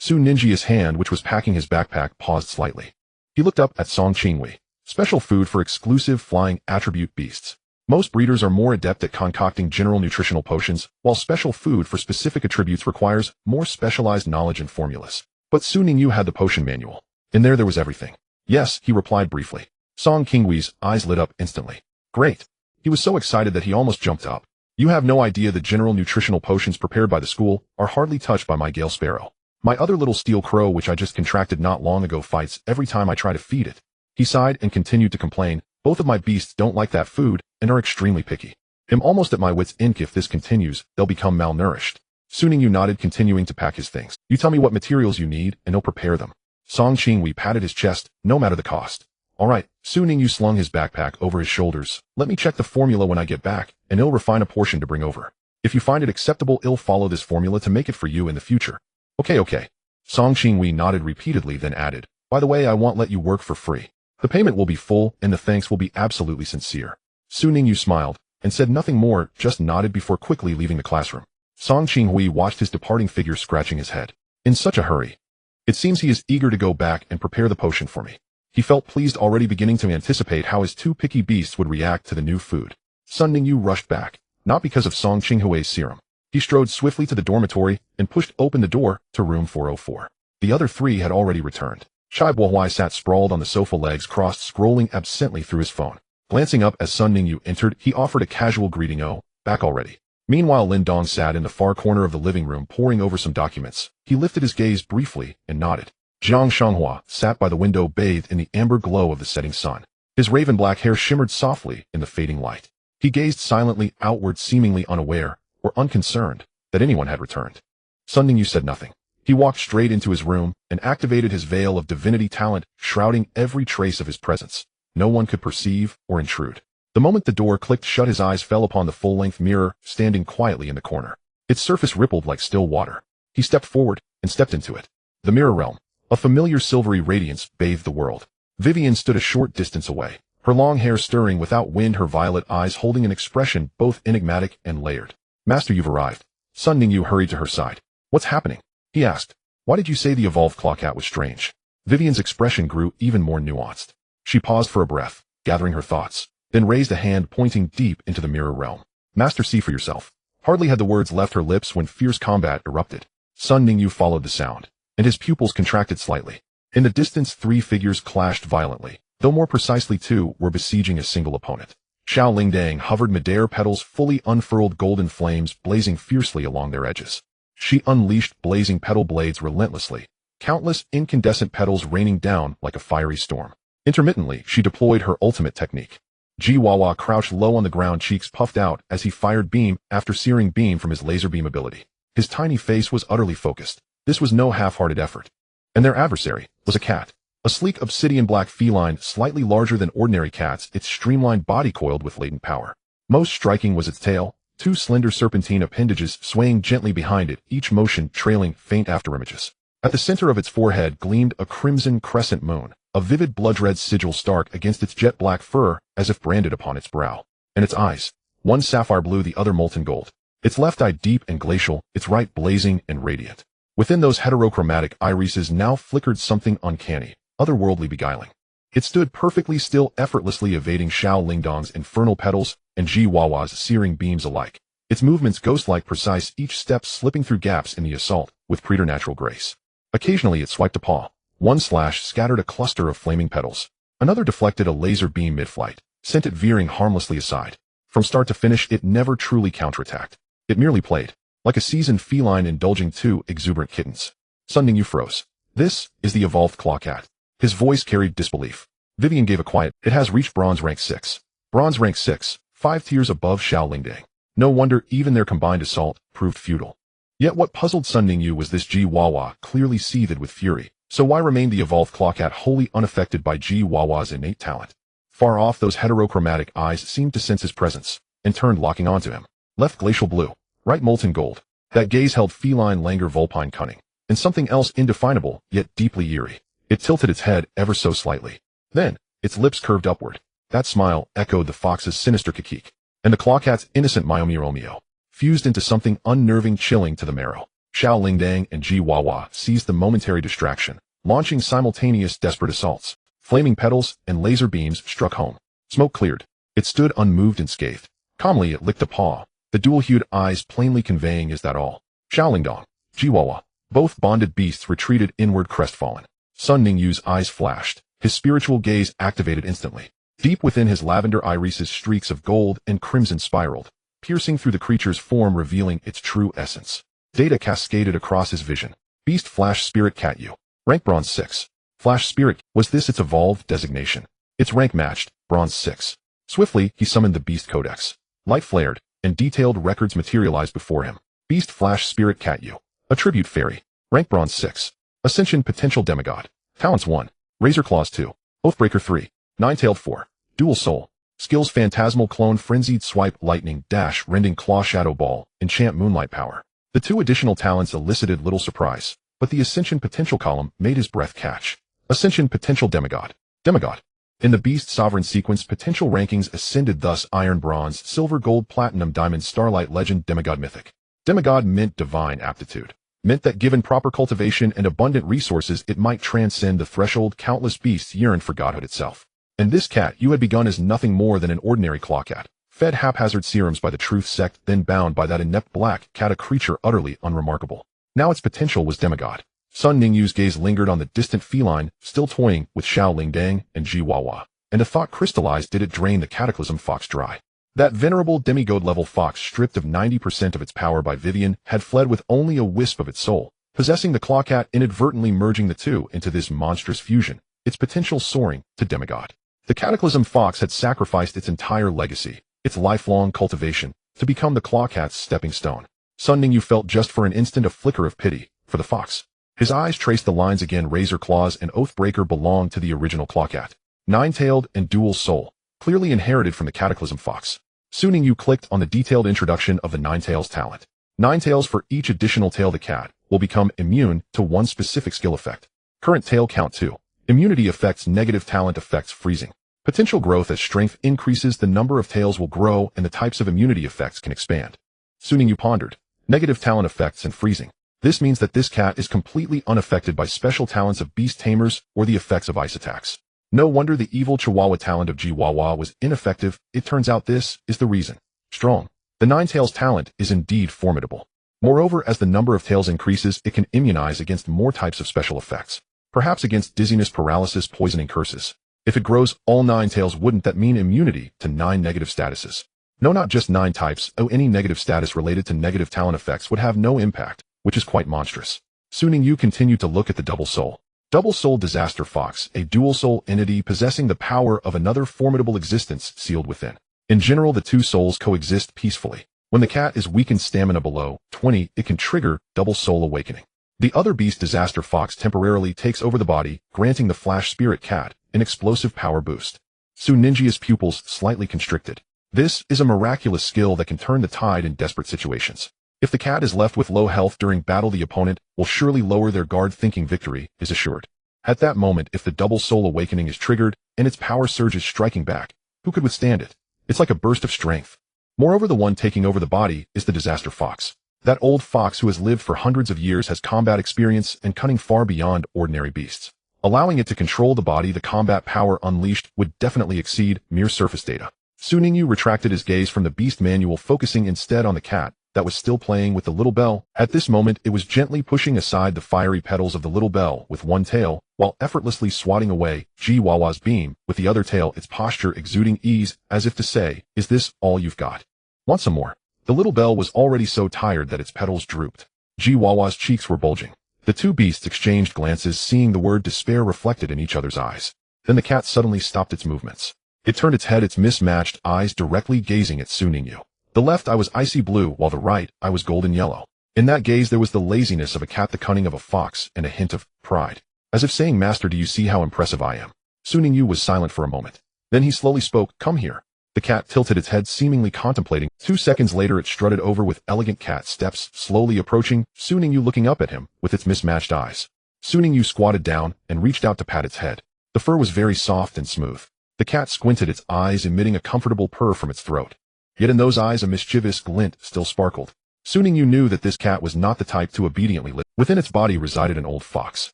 A: Su Ningyi's hand, which was packing his backpack, paused slightly. He looked up at Song Qinghui. Special food for exclusive flying attribute beasts. Most breeders are more adept at concocting general nutritional potions, while special food for specific attributes requires more specialized knowledge and formulas. But Su Ningyu had the potion manual. In there was everything. Yes, he replied briefly. Song Qinghui's eyes lit up instantly. Great. He was so excited that he almost jumped up. You have no idea the general nutritional potions prepared by the school are hardly touched by my Gale Sparrow. My other little steel crow, which I just contracted not long ago, fights every time I try to feed it. He sighed and continued to complain. Both of my beasts don't like that food and are extremely picky. I'm almost at my wit's end. If this continues, they'll become malnourished. Su Ningyu nodded, continuing to pack his things. You tell me what materials you need, and he'll prepare them. Song Qinghui patted his chest, no matter the cost. All right. Su Ningyu slung his backpack over his shoulders. Let me check the formula when I get back, and he'll refine a portion to bring over. If you find it acceptable, he'll follow this formula to make it for you in the future. Okay. Song Qinghui nodded repeatedly, then added, by the way, I won't let you work for free. The payment will be full, and the thanks will be absolutely sincere. Su Ningyu smiled, and said nothing more, just nodded before quickly leaving the classroom. Song Qinghui watched his departing figure, scratching his head. In such a hurry. It seems he is eager to go back and prepare the potion for me. He felt pleased, already beginning to anticipate how his two picky beasts would react to the new food. Sun Ningyu rushed back, not because of Song Qinghui's serum. He strode swiftly to the dormitory and pushed open the door to room 404. The other three had already returned. Chai Bohui sat sprawled on the sofa, legs crossed, scrolling absently through his phone. Glancing up as Sun Ningyu entered, he offered a casual greeting. Oh, back already. Meanwhile, Lin Dong sat in the far corner of the living room, poring over some documents. He lifted his gaze briefly and nodded. Jiang Shanghua sat by the window, bathed in the amber glow of the setting sun. His raven black hair shimmered softly in the fading light. He gazed silently outward, seemingly unaware or unconcerned that anyone had returned. Sun Ningyu said nothing. He walked straight into his room and activated his veil of divinity talent, shrouding every trace of his presence. No one could perceive or intrude. The moment the door clicked shut, his eyes fell upon the full-length mirror standing quietly in the corner. Its surface rippled like still water. He stepped forward and stepped into it. The mirror realm. A familiar silvery radiance bathed the world. Vivian stood a short distance away, her long hair stirring without wind, her violet eyes holding an expression both enigmatic and layered. Master, you've arrived. Sun Ningyu hurried to her side. What's happening? He asked. Why did you say the evolved claw cat was strange? Vivian's expression grew even more nuanced. She paused for a breath, gathering her thoughts, then raised a hand pointing deep into the mirror realm. Master, see for yourself. Hardly had the words left her lips when fierce combat erupted. Sun Ningyu followed the sound, and his pupils contracted slightly. In the distance, three figures clashed violently, though more precisely two were besieging a single opponent. Xiao Lingdang hovered midair, petals fully unfurled, golden flames blazing fiercely along their edges. She unleashed blazing petal blades relentlessly, countless incandescent petals raining down like a fiery storm. Intermittently, she deployed her ultimate technique. Ji Wawa crouched low on the ground, cheeks puffed out as he fired beam after searing beam from his laser beam ability. His tiny face was utterly focused. This was no half-hearted effort. And their adversary was a cat. A sleek obsidian black feline, slightly larger than ordinary cats, its streamlined body coiled with latent power. Most striking was its tail, two slender serpentine appendages swaying gently behind it, each motion trailing faint afterimages. At the center of its forehead gleamed a crimson crescent moon, a vivid blood-red sigil stark against its jet-black fur as if branded upon its brow. And its eyes, one sapphire blue, the other molten gold. Its left eye deep and glacial, its right blazing and radiant. Within those heterochromatic irises now flickered something uncanny, otherworldly, beguiling. It stood perfectly still, effortlessly evading Xiao Lingdong's infernal petals and Ji Wawa's searing beams alike. Its movements ghost-like, precise, each step slipping through gaps in the assault with preternatural grace. Occasionally it swiped a paw. One slash scattered a cluster of flaming petals. Another deflected a laser beam mid-flight, sent it veering harmlessly aside. From start to finish, it never truly counterattacked. It merely played, like a seasoned feline indulging two exuberant kittens. Sun Ningyu froze. This is the evolved claw cat. His voice carried disbelief. Vivian gave a quiet, "It has reached bronze rank 6. Bronze rank 6, 5 tiers above Xiao Lingdang. No wonder even their combined assault proved futile." Yet what puzzled Sun Ningyu was this Ji Wawa clearly seethed with fury. So why remained the evolved clawcat wholly unaffected by Ji Wawa's innate talent? Far off, those heterochromatic eyes seemed to sense his presence, and turned, locking onto him. Left glacial blue, right molten gold. That gaze held feline languor, vulpine cunning, and something else indefinable, yet deeply eerie. It tilted its head ever so slightly. Then, its lips curved upward. That smile echoed the fox's sinister kikik, and the clawcat's innocent mio fused into something unnerving, chilling to the marrow. Xiao Lingdang and Ji Wawa seized the momentary distraction, launching simultaneous desperate assaults. Flaming petals and laser beams struck home. Smoke cleared. It stood unmoved and scathed. Calmly it licked a paw, the dual-hued eyes plainly conveying, "Is that all?" Xiao Lingdong, Ji Wawa, both bonded beasts retreated inward, crestfallen. Sun Ningyu's eyes flashed, his spiritual gaze activated instantly. Deep within his lavender irises, streaks of gold and crimson spiraled, piercing through the creature's form, revealing its true essence. Data cascaded across his vision. Beast Flash Spirit Catyu. Rank Bronze 6. Flash Spirit, was this its evolved designation? Its rank matched, Bronze 6. Swiftly, he summoned the Beast Codex. Light flared, and detailed records materialized before him. Beast Flash Spirit Catyu. Attribute Fairy. Rank Bronze 6. Ascension Potential Demigod. Talents 1. Razor Claws 2. Oathbreaker 3. Nine-tailed 4. Dual Soul. Skills: Phantasmal Clone, Frenzied Swipe, Lightning Dash, Rending Claw, Shadow Ball, Enchant, Moonlight Power. The two additional talents elicited little surprise, but the Ascension Potential column made his breath catch. Ascension Potential Demigod. Demigod. In the Beast Sovereign sequence, potential rankings ascended thus: Iron, Bronze, Silver, Gold, Platinum, Diamond, Starlight, Legend, Demigod, Mythic. Demigod meant divine aptitude. Meant that given proper cultivation and abundant resources, it might transcend the threshold countless beasts yearned for godhood itself. And this cat you had begun as nothing more than an ordinary clawcat, fed haphazard serums by the Truth Sect, then bound by that inept black cat, a creature utterly unremarkable. Now its potential was demigod. Sun Ningyu's gaze lingered on the distant feline, still toying with Xiao Lingdang and Ji Wawa, and a thought crystallized: did it drain the Cataclysm Fox dry? That venerable demigod-level fox, stripped of 90% of its power by Vivian, had fled with only a wisp of its soul, possessing the clawcat, inadvertently merging the two into this monstrous fusion, its potential soaring to demigod. The Cataclysm Fox had sacrificed its entire legacy, its lifelong cultivation, to become the clawcat's stepping stone. Sun Ningyu felt just for an instant a flicker of pity for the fox. His eyes traced the lines again. Razor Claws and Oathbreaker belonged to the original clawcat. Nine-tailed and Dual Soul, clearly inherited from the Cataclysm Fox. Sun Ningyu clicked on the detailed introduction of the Ninetails talent. 9 tails for each additional tail. The cat will become immune to one specific skill effect. Current tail count 2. Immunity effects: negative talent effects, freezing. Potential growth: as strength increases, the number of tails will grow and the types of immunity effects can expand. Sun Ningyu pondered. Negative talent effects and freezing. This means that this cat is completely unaffected by special talents of beast tamers or the effects of ice attacks. No wonder the evil Chihuahua talent of Ji Wawa was ineffective. It turns out this is the reason. Strong. The Ninetails talent is indeed formidable. Moreover, as the number of tails increases, it can immunize against more types of special effects. Perhaps against dizziness, paralysis, poisoning, curses. If it grows all 9 tails, wouldn't that mean immunity to 9 negative statuses? No, not just 9 types. Oh, any negative status related to negative talent effects would have no impact, which is quite monstrous. Sun Ningyu continued to look at the Double Soul. Double Soul Disaster Fox, a dual soul entity possessing the power of another formidable existence sealed within. In general, the two souls coexist peacefully. When the cat is weakened, stamina below 20, it can trigger Double Soul Awakening. The other Beast Disaster Fox temporarily takes over the body, granting the Flash Spirit Cat an explosive power boost. Sun Ninja's pupils slightly constricted. This is a miraculous skill that can turn the tide in desperate situations. If the cat is left with low health during battle, the opponent will surely lower their guard, thinking victory is assured. At that moment, if the Double Soul Awakening is triggered and its power surges, striking back, who could withstand it? It's like a burst of strength. Moreover, the one taking over the body is the Disaster Fox. That old fox who has lived for hundreds of years has combat experience and cunning far beyond ordinary beasts. Allowing it to control the body, the combat power unleashed would definitely exceed mere surface data. Ningyu retracted his gaze from the beast manual, focusing instead on the cat that was still playing with the little bell. At this moment, it was gently pushing aside the fiery petals of the little bell with one tail, while effortlessly swatting away Chihuahua's beam with the other tail, its posture exuding ease, as if to say, "Is this all you've got? Want some more?" The little bell was already so tired that its petals drooped. Chihuahua's cheeks were bulging. The two beasts exchanged glances, seeing the word despair reflected in each other's eyes. Then the cat suddenly stopped its movements. It turned its head, its mismatched eyes directly gazing at Ningyu. The left eye was icy blue, while the right eye was golden yellow. In that gaze there was the laziness of a cat, the cunning of a fox, and a hint of pride. As if saying, "Master, do you see how impressive I am?" Ningyu was silent for a moment. Then he slowly spoke, "Come here." The cat tilted its head, seemingly contemplating. 2 seconds later it strutted over with elegant cat steps, slowly approaching, Ningyu looking up at him with its mismatched eyes. Ningyu squatted down and reached out to pat its head. The fur was very soft and smooth. The cat squinted its eyes, emitting a comfortable purr from its throat. Yet in those eyes a mischievous glint still sparkled. Ningyu knew that this cat was not the type to obediently listen. Within its body resided an old fox.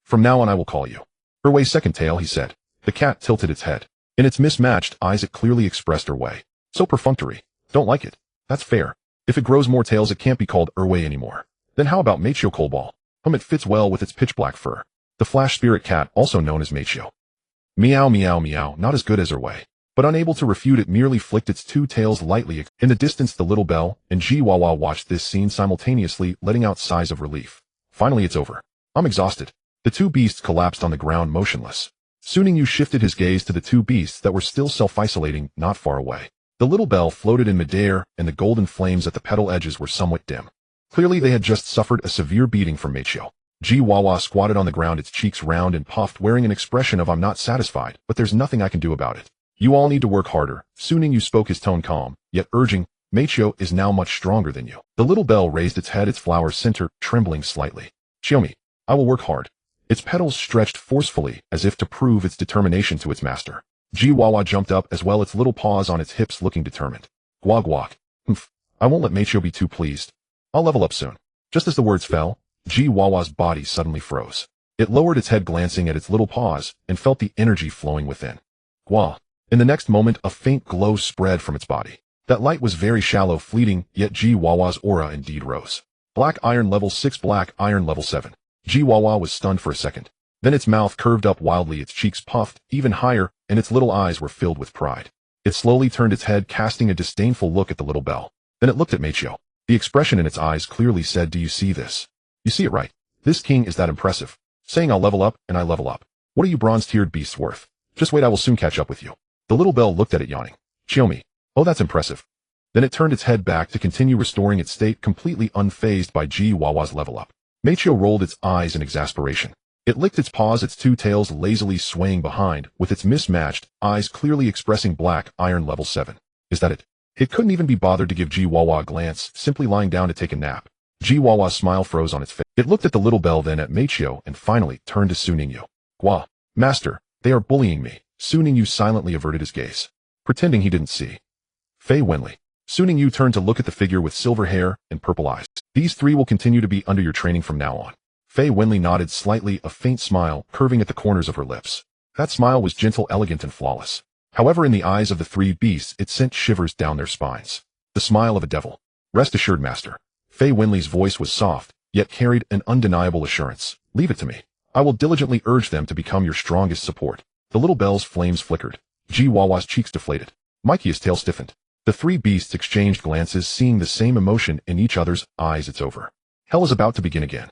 A: "From now on I will call you Erway Second Tail," he said. The cat tilted its head. In its mismatched eyes it clearly expressed Erway. "So perfunctory. Don't like it. That's fair. If it grows more tails it can't be called Erway anymore. Then how about Machio Colball? It fits well with its pitch black fur." The flash spirit cat, also known as Machio. Meow meow meow, not as good as Erway. But unable to refute it, merely flicked its 2 tails lightly. In the distance the little bell and Chihuahua watched this scene simultaneously, letting out sighs of relief. "Finally it's over. I'm exhausted." The 2 beasts collapsed on the ground motionless. Ningyu shifted his gaze to the 2 beasts that were still self-isolating not far away. The little bell floated in midair, and the golden flames at the petal edges were somewhat dim. Clearly they had just suffered a severe beating from Machio. Chihuahua squatted on the ground, its cheeks round and puffed, wearing an expression of "I'm not satisfied, but there's nothing I can do about it. You all need to work harder." Ningyu spoke, his tone calm, yet urging. "Machio is now much stronger than you." The little bell raised its head, its flower center trembling slightly. "Chiomi, I will work hard." Its petals stretched forcefully, as if to prove its determination to its master. Chihuahua jumped up as well, its little paws on its hips, looking determined. "Guak guak. Humph. I won't let Machio be too pleased. I'll level up soon." Just as the words fell, Chihuahua's body suddenly froze. It lowered its head, glancing at its little paws, and felt the energy flowing within. Gua. In the next moment, a faint glow spread from its body. That light was very shallow, fleeting, yet Chihuahua's aura indeed rose. Black iron level 6, black iron level 7. Chihuahua was stunned for a second. Then its mouth curved up wildly, its cheeks puffed even higher, and its little eyes were filled with pride. It slowly turned its head, casting a disdainful look at the little bell. Then it looked at Machio. The expression in its eyes clearly said, "Do you see this? You see it right. This king is that impressive. Saying I'll level up, and I level up. What are you bronze-tiered beasts worth? Just wait, I will soon catch up with you." The little bell looked at it, yawning. "Chiomi. Oh, that's impressive." Then it turned its head back to continue restoring its state, completely unfazed by Chihuahua's level up. Machio rolled its eyes in exasperation. It licked its paws, its 2 tails lazily swaying behind, with its mismatched eyes clearly expressing black iron level 7. "Is that it?" It couldn't even be bothered to give Chihuahua a glance, simply lying down to take a nap. Chihuahua's smile froze on its face. It looked at the little bell, then at Machio, and finally turned to Ningyu. "Gua. Master, they are bullying me." Ningyu silently averted his gaze, pretending he didn't see. Fei Wenli. Ningyu turned to look at the figure with silver hair and purple eyes. "These 3 will continue to be under your training from now on." Fei Wenli nodded slightly, a faint smile curving at the corners of her lips. That smile was gentle, elegant, and flawless. However, in the eyes of the 3 beasts it sent shivers down their spines. The smile of a devil. "Rest assured, master." Fei Wenli's voice was soft, yet carried an undeniable assurance. "Leave it to me. I will diligently urge them to become your strongest support." The little bell's flames flickered. Chihuahua's cheeks deflated. Mikey's tail stiffened. The 3 beasts exchanged glances, seeing the same emotion in each other's eyes. "It's over. Hell is about to begin again."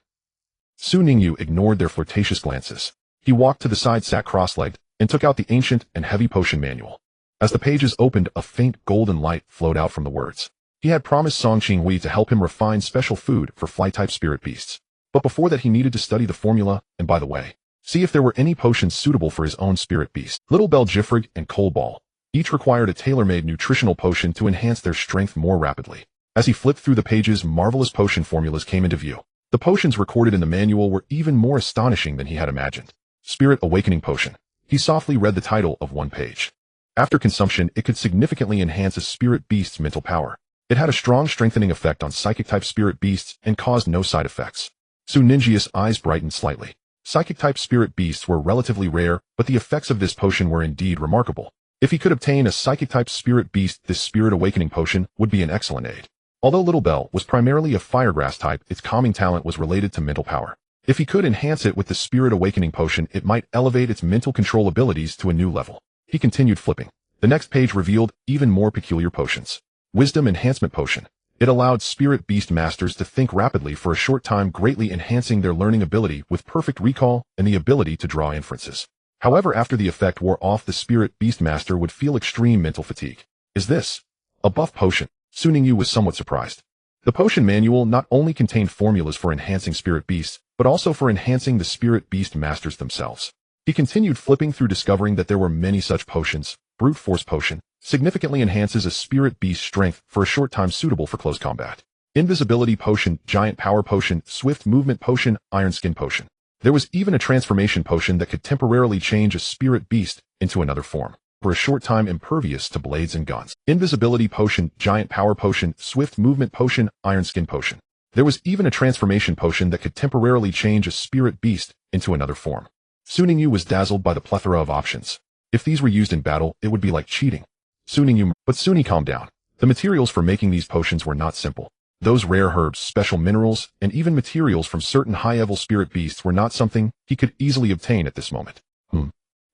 A: Ningyu ignored their flirtatious glances. He walked to the side, sat cross-legged, and took out the ancient and heavy potion manual. As the pages opened, a faint golden light flowed out from the words. He had promised Song Qinghui to help him refine special food for fly-type spirit beasts. But before that he needed to study the formula, and by the way, see if there were any potions suitable for his own spirit beast. Little Bell, Jifrig, and Colball each required a tailor-made nutritional potion to enhance their strength more rapidly. As he flipped through the pages, marvelous potion formulas came into view. The potions recorded in the manual were even more astonishing than he had imagined. Spirit Awakening Potion. He softly read the title of one page. After consumption, it could significantly enhance a spirit beast's mental power. It had a strong strengthening effect on psychic-type spirit beasts and caused no side effects. Ninjia's eyes brightened slightly. Psychic-type spirit beasts were relatively rare, but the effects of this potion were indeed remarkable. If he could obtain a psychic-type spirit beast, this spirit awakening potion would be an excellent aid. Although Little Bell was primarily a firegrass type, its calming talent was related to mental power. If he could enhance it with the spirit awakening potion, it might elevate its mental control abilities to a new level. He continued flipping. The next page revealed even more peculiar potions. Wisdom Enhancement Potion. It allowed spirit beast masters to think rapidly for a short time, greatly enhancing their learning ability with perfect recall and the ability to draw inferences. However, after the effect wore off, the spirit beast master would feel extreme mental fatigue. Is this a buff potion? Su Ningyu was somewhat surprised. The potion manual not only contained formulas for enhancing spirit beasts, but also for enhancing the spirit beast masters themselves. He continued flipping through, discovering that there were many such potions. Brute Force Potion significantly enhances a spirit beast's strength for a short time, suitable for close combat. Invisibility Potion, Giant Power Potion, Swift Movement Potion, Iron Skin Potion. There was even a transformation potion that could temporarily change a spirit beast into another form, for a short time impervious to blades and guns. Invisibility Potion, Giant Power Potion, Swift Movement Potion, Iron Skin Potion. There was even a transformation potion that could temporarily change a spirit beast into another form. Su Ningyu was dazzled by the plethora of options. If these were used in battle, it would be like cheating. But Suni calmed down. The materials for making these potions were not simple. Those rare herbs, special minerals, and even materials from certain high-level spirit beasts were not something he could easily obtain at this moment.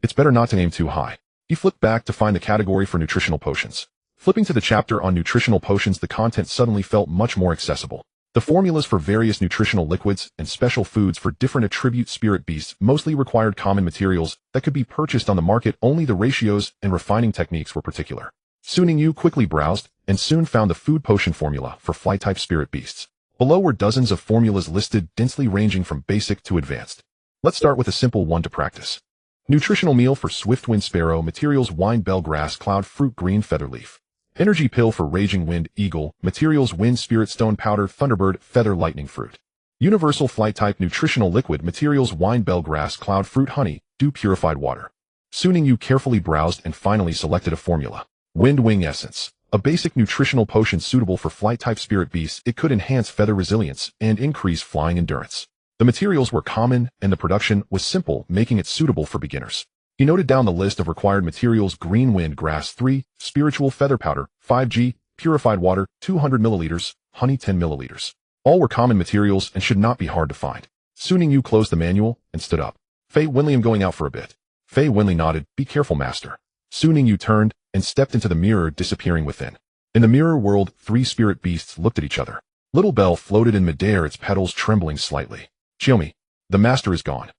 A: It's better not to aim too high. He flipped back to find the category for nutritional potions. Flipping to the chapter on nutritional potions, the content suddenly felt much more accessible. The formulas for various nutritional liquids and special foods for different attribute spirit beasts mostly required common materials that could be purchased on the market. Only the ratios and refining techniques were particular. Su Ningyu quickly browsed and soon found the food potion formula for fly-type spirit beasts. Below were dozens of formulas listed, densely ranging from basic to advanced. Let's start with a simple one to practice. Nutritional meal for Swiftwind Sparrow. Materials: Wine Bell Grass, Cloud Fruit, Green Feather Leaf. Energy Pill for Raging Wind Eagle. Materials: Wind Spirit Stone Powder, Thunderbird, Feather, Lightning Fruit. Universal Flight Type Nutritional Liquid. Materials: Wine Bell Grass, Cloud Fruit, Honey, Dew, Purified Water. Su Ningyu carefully browsed and finally selected a formula. Wind Wing Essence. A basic nutritional potion suitable for flight-type spirit beasts. It could enhance feather resilience and increase flying endurance. The materials were common and the production was simple, making it suitable for beginners. He noted down the list of required materials: Green Wind Grass 3, Spiritual Feather Powder 5G, Purified Water 200 milliliters, Honey 10 milliliters. All were common materials and should not be hard to find. Su Ningyu closed the manual and stood up. Fei Winley, I'm going out for a bit. Fei Winley nodded. Be careful, master. Su Ningyu turned and stepped into the mirror, disappearing within. In the mirror world, three spirit beasts looked at each other. Little Bell floated in midair, its petals trembling slightly. Chiomi, the master is gone.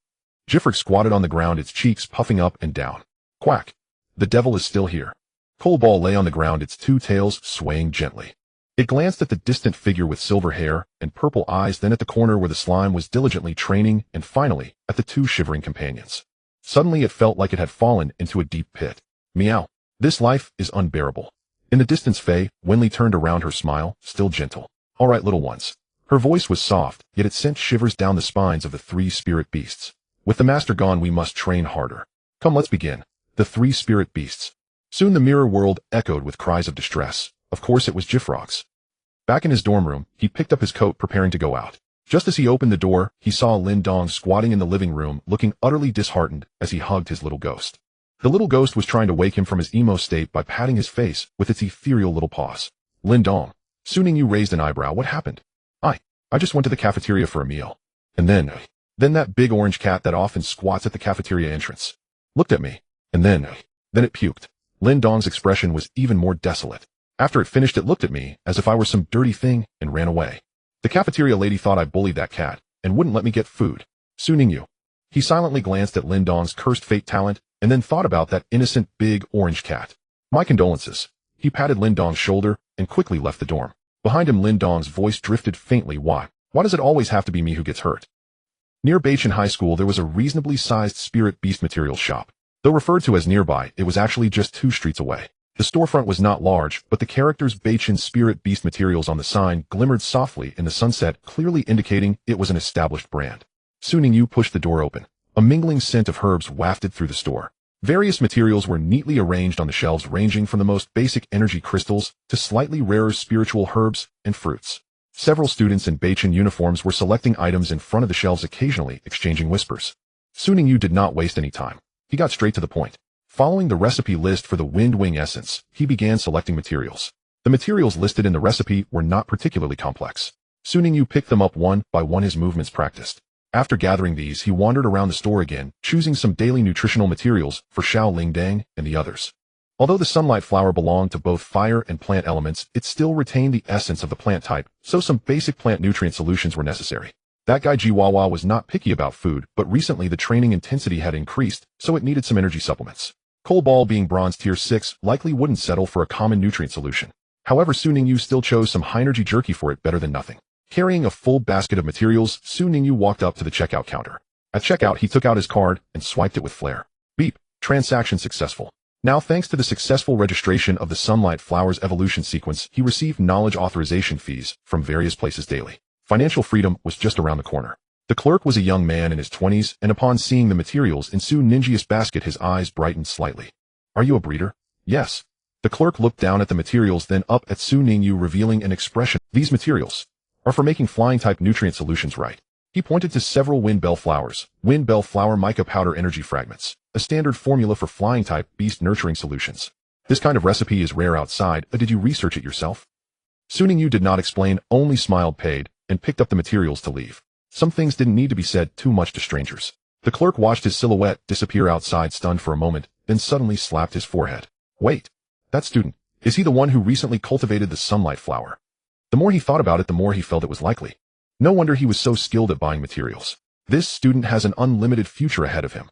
A: Jifric squatted on the ground, its cheeks puffing up and down. Quack, the devil is still here. Coalball lay on the ground, its two tails swaying gently. It glanced at the distant figure with silver hair and purple eyes, then at the corner where the slime was diligently training, and finally at the two shivering companions. Suddenly it felt like it had fallen into a deep pit. Meow. This life is unbearable. In the distance, Fei Winley turned around, her smile still gentle. All right, little ones. Her voice was soft, yet it sent shivers down the spines of the three spirit beasts. With the master gone, we must train harder. Come, let's begin. The three spirit beasts. Soon the mirror world echoed with cries of distress. Of course it was Jifroc's. Back in his dorm room, he picked up his coat, preparing to go out. Just as he opened the door, he saw Lin Dong squatting in the living room, looking utterly disheartened as he hugged his little ghost. The little ghost was trying to wake him from his emo state by patting his face with its ethereal little paws. Lin Dong. Su Ningyu raised an eyebrow. What happened? I just went to the cafeteria for a meal. And then that big orange cat that often squats at the cafeteria entrance looked at me. And then it puked. Lin Dong's expression was even more desolate. After it finished, it looked at me as if I were some dirty thing and ran away. The cafeteria lady thought I bullied that cat and wouldn't let me get food. Su Ningyu. He silently glanced at Lin Dong's cursed fate talent and then thought about that innocent big orange cat. My condolences. He patted Lin Dong's shoulder and quickly left the dorm. Behind him, Lin Dong's voice drifted faintly. Why does it always have to be me who gets hurt? Near Beichen High School, there was a reasonably sized spirit beast materials shop. Though referred to as nearby, it was actually just 2 streets away. The storefront was not large, but the characters Beichen Spirit Beast Materials on the sign glimmered softly in the sunset, clearly indicating it was an established brand. Su Ningyu pushed the door open. A mingling scent of herbs wafted through the store. Various materials were neatly arranged on the shelves, ranging from the most basic energy crystals to slightly rarer spiritual herbs and fruits. Several students in Beichin uniforms were selecting items in front of the shelves, occasionally exchanging whispers. Su Ningyu did not waste any time. He got straight to the point. Following the recipe list for the Wind Wing essence, he began selecting materials. The materials listed in the recipe were not particularly complex. Su Ningyu picked them up one by one, his movements practiced. After gathering these, he wandered around the store again, choosing some daily nutritional materials for Xiao Lingdang and the others. Although the sunlight flower belonged to both fire and plant elements, it still retained the essence of the plant type, so some basic plant nutrient solutions were necessary. That guy Jiwawa was not picky about food, but recently the training intensity had increased, so it needed some energy supplements. Coal Ball, being bronze tier 6, likely wouldn't settle for a common nutrient solution. However, Su Ningyu still chose some high-energy jerky for it, better than nothing. Carrying a full basket of materials, Su Ningyu walked up to the checkout counter. At checkout, he took out his card and swiped it with flair. Beep. Transaction successful. Now, thanks to the successful registration of the Sunlight Flower's evolution sequence, he received knowledge authorization fees from various places daily. Financial freedom was just around the corner. The clerk was a young man in his 20s, and upon seeing the materials in Su Ninjia's basket, his eyes brightened slightly. Are you a breeder? Yes. The clerk looked down at the materials, then up at Su Ningyu, revealing an expression. These materials are for making flying-type nutrient solutions, right? He pointed to several Wind Bell flowers. Wind Bell flower mica powder energy fragments, a standard formula for flying-type beast nurturing solutions. This kind of recipe is rare outside. Did you research it yourself? Su Ningyu did not explain, only smiled, paid, and picked up the materials to leave. Some things didn't need to be said too much to strangers. The clerk watched his silhouette disappear outside, stunned for a moment, then suddenly slapped his forehead. Wait, that student, is he the one who recently cultivated the sunlight flower? The more he thought about it, the more he felt it was likely. No wonder he was so skilled at buying materials. This student has an unlimited future ahead of him.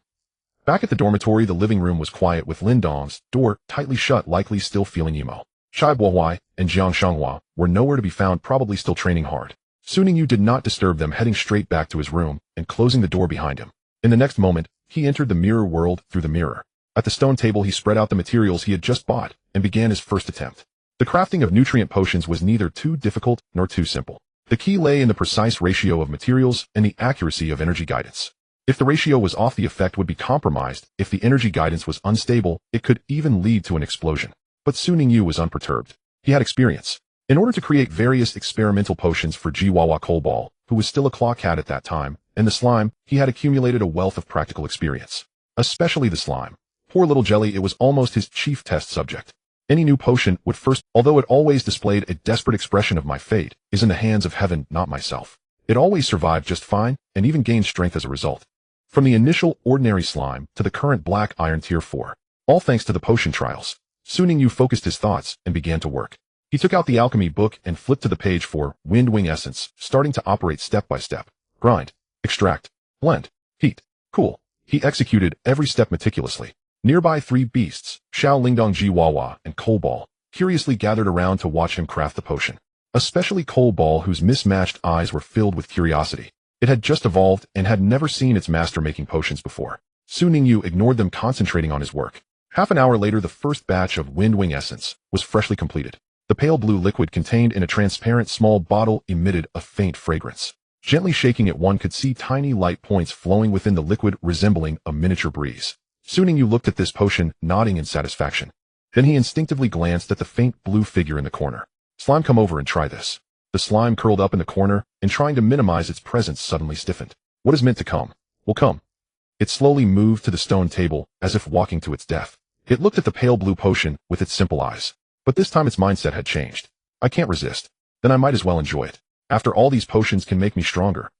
A: Back at the dormitory, the living room was quiet, with Lin Dong's door tightly shut, likely still feeling emo. Shai Bohuai and Jiang Shanghua were nowhere to be found, probably still training hard. Su Ningyu did not disturb them, heading straight back to his room and closing the door behind him. In the next moment, he entered the mirror world through the mirror. At the stone table, he spread out the materials he had just bought and began his first attempt. The crafting of nutrient potions was neither too difficult nor too simple. The key lay in the precise ratio of materials and the accuracy of energy guidance. If the ratio was off, the effect would be compromised. If the energy guidance was unstable, it could even lead to an explosion. But Su Ningyu was unperturbed. He had experience. In order to create various experimental potions for Jiwawa Coal Ball, who was still a claw cat at that time, and the slime, he had accumulated a wealth of practical experience. Especially the slime. Poor little jelly, it was almost his chief test subject. Any new potion would first, although it always displayed a desperate expression of my fate is in the hands of heaven, not myself. It always survived just fine, and even gained strength as a result. From the initial ordinary slime to the current black iron tier 4. All thanks to the potion trials. Su Ningyu focused his thoughts and began to work. He took out the alchemy book and flipped to the page for Wind Wing essence, starting to operate step by step. Grind, extract, blend, heat, cool. He executed every step meticulously. Nearby 3 beasts, Xiao Lingdong, Jiwawa, and Coal Ball, curiously gathered around to watch him craft the potion. Especially Coal Ball, whose mismatched eyes were filled with curiosity. It had just evolved and had never seen its master making potions before. Su Ningyu ignored them, concentrating on his work. Half an hour later, the first batch of Wind Wing essence was freshly completed. The pale blue liquid contained in a transparent small bottle emitted a faint fragrance. Gently shaking it, one could see tiny light points flowing within the liquid, resembling a miniature breeze. Su Ningyu looked at this potion, nodding in satisfaction. Then he instinctively glanced at the faint blue figure in the corner. Slime, come over and try this. The slime curled up in the corner, and trying to minimize its presence suddenly stiffened. What is meant to come will come. It slowly moved to the stone table, as if walking to its death. It looked at the pale blue potion with its simple eyes. But this time its mindset had changed. I can't resist. Then I might as well enjoy it. After all, these potions can make me stronger.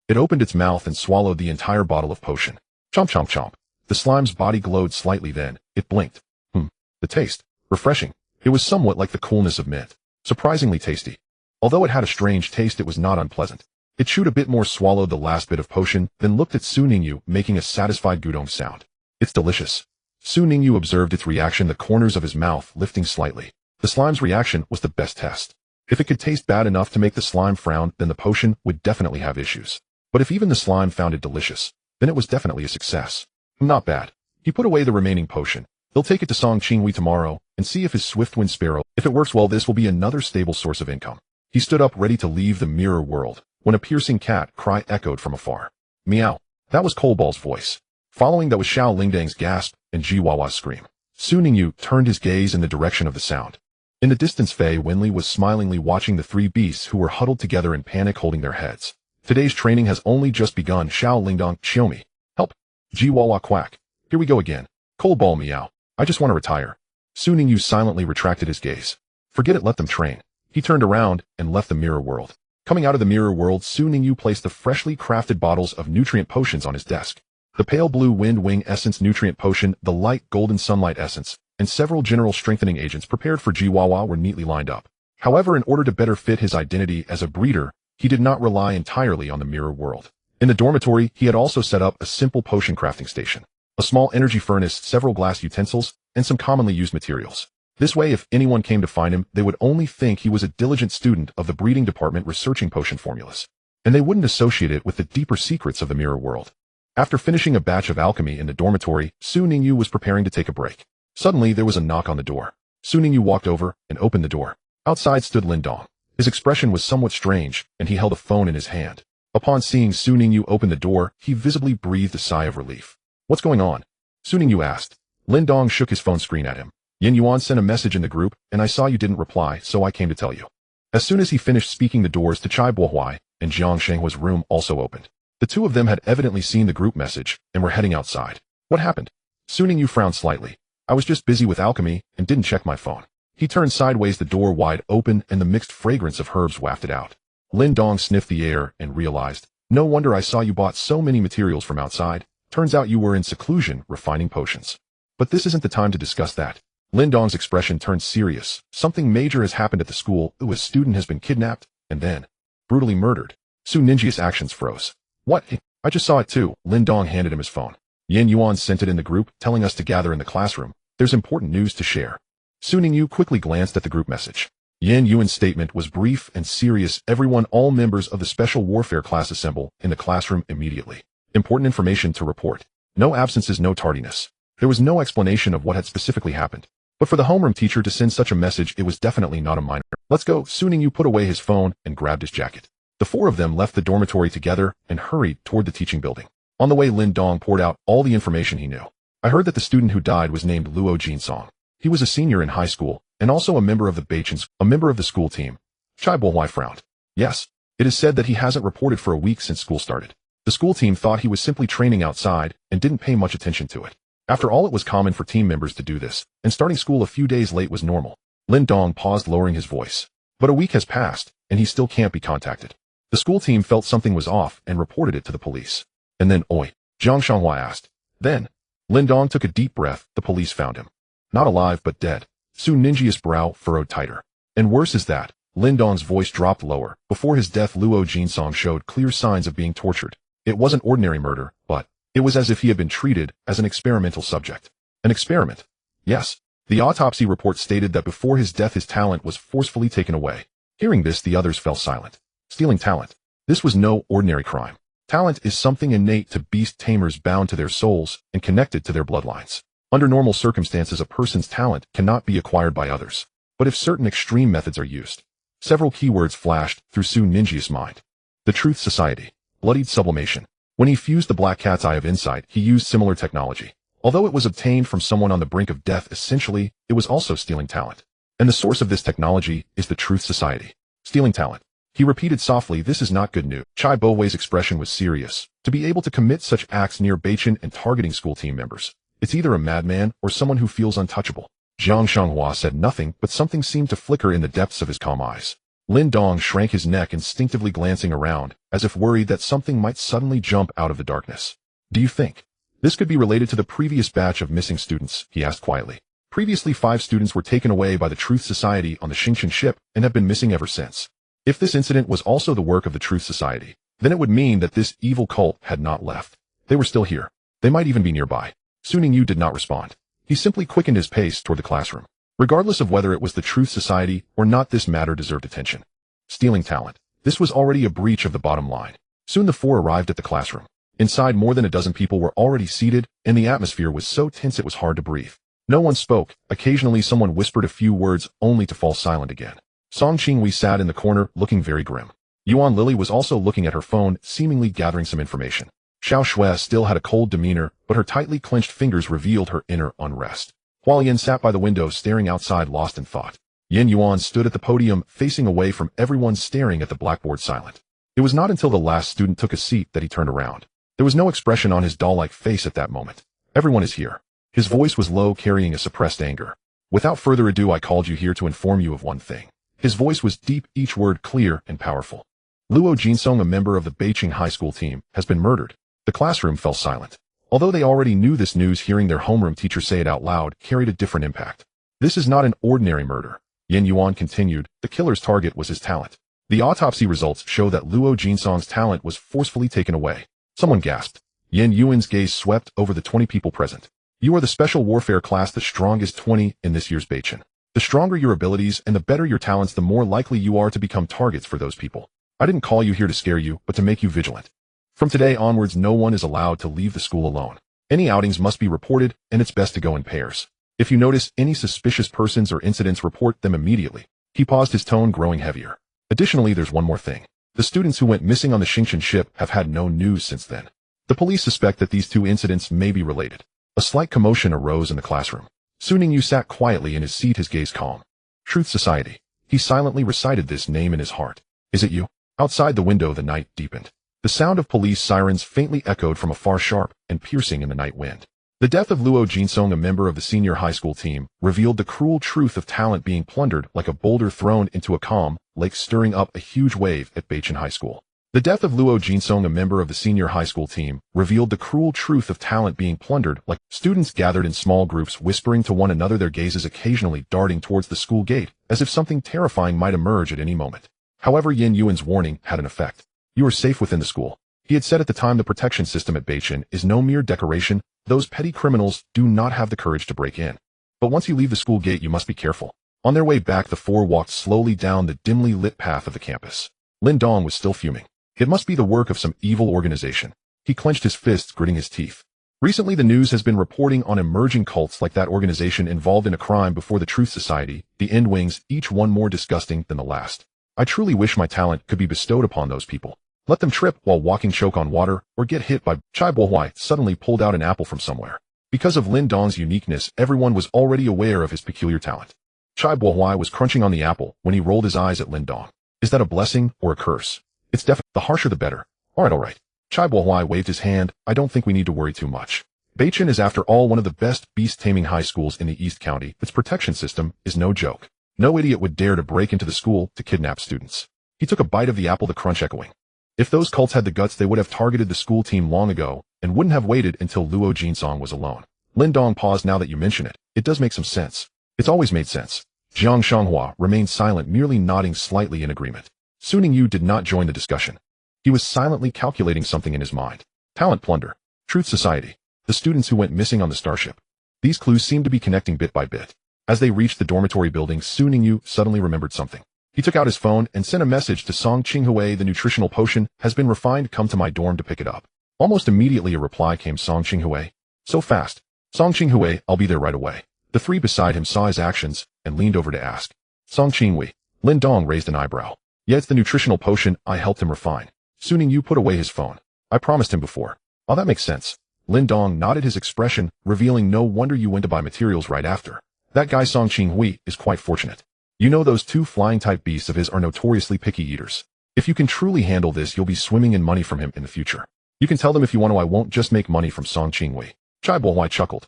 A: It opened its mouth and swallowed the entire bottle of potion. Chomp chomp chomp. The slime's body glowed slightly, then it blinked. The taste. Refreshing. It was somewhat like the coolness of mint. Surprisingly tasty. Although it had a strange taste, it was not unpleasant. It chewed a bit more, swallowed the last bit of potion, then looked at Su Ningyu, making a satisfied gudong sound. It's delicious. Su Ningyu observed its reaction, the corners of his mouth lifting slightly. The slime's reaction was the best test. If it could taste bad enough to make the slime frown, then the potion would definitely have issues. But if even the slime found it delicious, then it was definitely a success. Not bad. He put away the remaining potion. He'll take it to Song Qinghui tomorrow and see if his Swiftwind Sparrow, if it works well, this will be another stable source of income. He stood up, ready to leave the mirror world, when a piercing cat cry echoed from afar. Meow. That was Coal Ball's voice. Following that was Xiao Lingdang's gasp and Jiwawa's scream. Su Ningyu turned his gaze in the direction of the sound. In the distance, Fei Winley was smilingly watching the three beasts who were huddled together in panic, holding their heads. Today's training has only just begun. Xiao Lingdong, Xiomi. Help. Jiwawa quack. Here we go again. Cold ball meow. I just want to retire. Su Ningyu silently retracted his gaze. Forget it, let them train. He turned around and left the mirror world. Coming out of the mirror world, Su Ningyu placed the freshly crafted bottles of nutrient potions on his desk. The pale blue wind wing essence nutrient potion, the light golden sunlight essence, and several general strengthening agents prepared for Jiwawa were neatly lined up. However, in order to better fit his identity as a breeder, he did not rely entirely on the mirror world. In the dormitory, he had also set up a simple potion crafting station, a small energy furnace, several glass utensils, and some commonly used materials. This way, if anyone came to find him, they would only think he was a diligent student of the breeding department researching potion formulas, and they wouldn't associate it with the deeper secrets of the mirror world. After finishing a batch of alchemy in the dormitory, Su Ningyu was preparing to take a break. Suddenly, there was a knock on the door. Su Ningyu walked over and opened the door. Outside stood Lindong. His expression was somewhat strange, and he held a phone in his hand. Upon seeing Su Ningyu open the door, he visibly breathed a sigh of relief. What's going on? Su Ningyu asked. Lindong shook his phone screen at him. Yin Yuan sent a message in the group, and I saw you didn't reply, so I came to tell you. As soon as he finished speaking, the doors to Chai Bohuai and Jiang Shenghua's room also opened. The two of them had evidently seen the group message and were heading outside. What happened? Su Ningyu frowned slightly. I was just busy with alchemy and didn't check my phone. He turned sideways, the door wide open, and the mixed fragrance of herbs wafted out. Lindong sniffed the air and realized, no wonder I saw you bought so many materials from outside. Turns out you were in seclusion refining potions. But this isn't the time to discuss that. Lindong's expression turned serious. Something major has happened at the school. A student has been kidnapped and then brutally murdered. Su Ningyi's actions froze. What? I just saw it too. Lindong handed him his phone. Yin Yuan sent it in the group, telling us to gather in the classroom. There's important news to share. Su Ningyu quickly glanced at the group message. Yin Yuan's statement was brief and serious. Everyone, all members of the special warfare class, assemble in the classroom immediately. Important information to report. No absences, no tardiness. There was no explanation of what had specifically happened. But for the homeroom teacher to send such a message, it was definitely not a minor. Let's go. Su Ningyu put away his phone and grabbed his jacket. The four of them left the dormitory together and hurried toward the teaching building. On the way, Lindong poured out all the information he knew. I heard that the student who died was named Luo Jinsong. He was a senior in high school and also a member of the school team. Chai Bohuai frowned. Yes, it is said that he hasn't reported for a week since school started. The school team thought he was simply training outside and didn't pay much attention to it. After all, it was common for team members to do this, and starting school a few days late was normal. Lindong paused, lowering his voice. But a week has passed, and he still can't be contacted. The school team felt something was off and reported it to the police. And then, oi, Jiang Shanghua asked. Then, Lindong took a deep breath. The police found him. Not alive, but dead. Su Ningyi's brow furrowed tighter. And worse is that, Lindong's voice dropped lower. Before his death, Luo Jinsong showed clear signs of being tortured. It wasn't ordinary murder, but it was as if he had been treated as an experimental subject. An experiment? Yes. The autopsy report stated that before his death his talent was forcefully taken away. Hearing this, the others fell silent. Stealing talent. This was no ordinary crime. Talent is something innate to beast tamers, bound to their souls and connected to their bloodlines. Under normal circumstances, a person's talent cannot be acquired by others. But if certain extreme methods are used, several keywords flashed through Su Ningyi's mind. The Truth Society. Bloodied sublimation. When he fused the Black Cat's Eye of Insight, he used similar technology. Although it was obtained from someone on the brink of death, essentially, it was also stealing talent. And the source of this technology is the Truth Society. Stealing talent. He repeated softly, this is not good news. Chai Bohuai's expression was serious. To be able to commit such acts near Beichin and targeting school team members, it's either a madman or someone who feels untouchable. Jiang Shanghua said nothing, but something seemed to flicker in the depths of his calm eyes. Lindong shrank his neck, instinctively glancing around, as if worried that something might suddenly jump out of the darkness. Do you think this could be related to the previous batch of missing students? He asked quietly. Previously, 5 students were taken away by the Truth Society on the Xingqian ship and have been missing ever since. If this incident was also the work of the Truth Society, then it would mean that this evil cult had not left. They were still here. They might even be nearby. Su Ningyu did not respond. He simply quickened his pace toward the classroom. Regardless of whether it was the Truth Society or not, this matter deserved attention. Stealing talent. This was already a breach of the bottom line. Soon the 4 arrived at the classroom. Inside, more than a dozen people were already seated, and the atmosphere was so tense it was hard to breathe. No one spoke. Occasionally someone whispered a few words, only to fall silent again. Song Qingwei sat in the corner, looking very grim. Yuan Lily was also looking at her phone, seemingly gathering some information. Xiao Shui still had a cold demeanor, but her tightly clenched fingers revealed her inner unrest. Hualien sat by the window, staring outside, lost in thought. Yin Yuan stood at the podium, facing away from everyone, staring at the blackboard, silent. It was not until the last student took a seat that he turned around. There was no expression on his doll-like face at that moment. Everyone is here. His voice was low, carrying a suppressed anger. Without further ado, I called you here to inform you of one thing. His voice was deep, each word clear and powerful. Luo Jinsong, a member of the Beijing high school team, has been murdered. The classroom fell silent. Although they already knew this news, hearing their homeroom teacher say it out loud carried a different impact. This is not an ordinary murder. Yin Yuan continued. The killer's target was his talent. The autopsy results show that Luo Jinsong's talent was forcefully taken away. Someone gasped. Yin Yuan's gaze swept over the 20 people present. You are the special warfare class, the strongest 20 in this year's Beijing. The stronger your abilities and the better your talents, the more likely you are to become targets for those people. I didn't call you here to scare you, but to make you vigilant. From today onwards, no one is allowed to leave the school alone. Any outings must be reported, and it's best to go in pairs. If you notice any suspicious persons or incidents, report them immediately. He paused, his tone growing heavier. Additionally, there's one more thing. The students who went missing on the Xingqian ship have had no news since then. The police suspect that these two incidents may be related. A slight commotion arose in the classroom. Su Ningyu sat quietly in his seat, his gaze calm. Truth Society. He silently recited this name in his heart. Is it you? Outside the window, the night deepened. The sound of police sirens faintly echoed from afar, sharp and piercing in the night wind. The death of Luo Jinsong, a member of the senior high school team, revealed the cruel truth of talent being plundered like a boulder thrown into a calm lake, stirring up a huge wave at Beijing High School. The death of Luo Jinsong, a member of the senior high school team, revealed the cruel truth of talent being plundered like students gathered in small groups, whispering to one another, their gazes occasionally darting towards the school gate, as if something terrifying might emerge at any moment. However, Yin Yuan's warning had an effect. You are safe within the school. He had said at the time, the protection system at Beijing is no mere decoration. Those petty criminals do not have the courage to break in. But once you leave the school gate, you must be careful. On their way back, the four walked slowly down the dimly lit path of the campus. Lin Dong was still fuming. It must be the work of some evil organization. He clenched his fists, gritting his teeth. Recently, the news has been reporting on emerging cults like that organization involved in a crime before the Truth Society, the End Wings, each one more disgusting than the last. I truly wish my talent could be bestowed upon those people. Let them trip while walking, choke on water, or get hit by. Chai Bohuai suddenly pulled out an apple from somewhere. Because of Lin Dong's uniqueness, everyone was already aware of his peculiar talent. Chai Bohuai was crunching on the apple when he rolled his eyes at Lin Dong. Is that a blessing or a curse? It's definitely. The harsher the better. Alright. Chai Bohuai waved his hand. I don't think we need to worry too much. Beijing is, after all, one of the best beast-taming high schools in the East County. Its protection system is no joke. No idiot would dare to break into the school to kidnap students. He took a bite of the apple, the crunch echoing. If those cults had the guts, they would have targeted the school team long ago and wouldn't have waited until Luo Jinsong was alone. Lin Dong paused. Now that you mention it, it does make some sense. It's always made sense. Jiang Shanghua remained silent, merely nodding slightly in agreement. Su Ningyu did not join the discussion. He was silently calculating something in his mind. Talent plunder. Truth Society. The students who went missing on the starship. These clues seemed to be connecting bit by bit. As they reached the dormitory building, Su Ningyu suddenly remembered something. He took out his phone and sent a message to Song Qinghui. The nutritional potion has been refined. Come to my dorm to pick it up. Almost immediately a reply came. Song Qinghui. So fast. Song Qinghui, I'll be there right away. The three beside him saw his actions and leaned over to ask. Song Qinghui. Lin Dong raised an eyebrow. Yeah, it's the nutritional potion I helped him refine. Su Ningyu put away his phone. I promised him before. Oh, that makes sense. Lin Dong nodded, his expression revealing no wonder you went to buy materials right after. That guy Song Qinghui is quite fortunate. You know, those two flying-type beasts of his are notoriously picky eaters. If you can truly handle this, you'll be swimming in money from him in the future. You can tell them if you want to, I won't just make money from Song Qinghui. Chai Bohuai chuckled.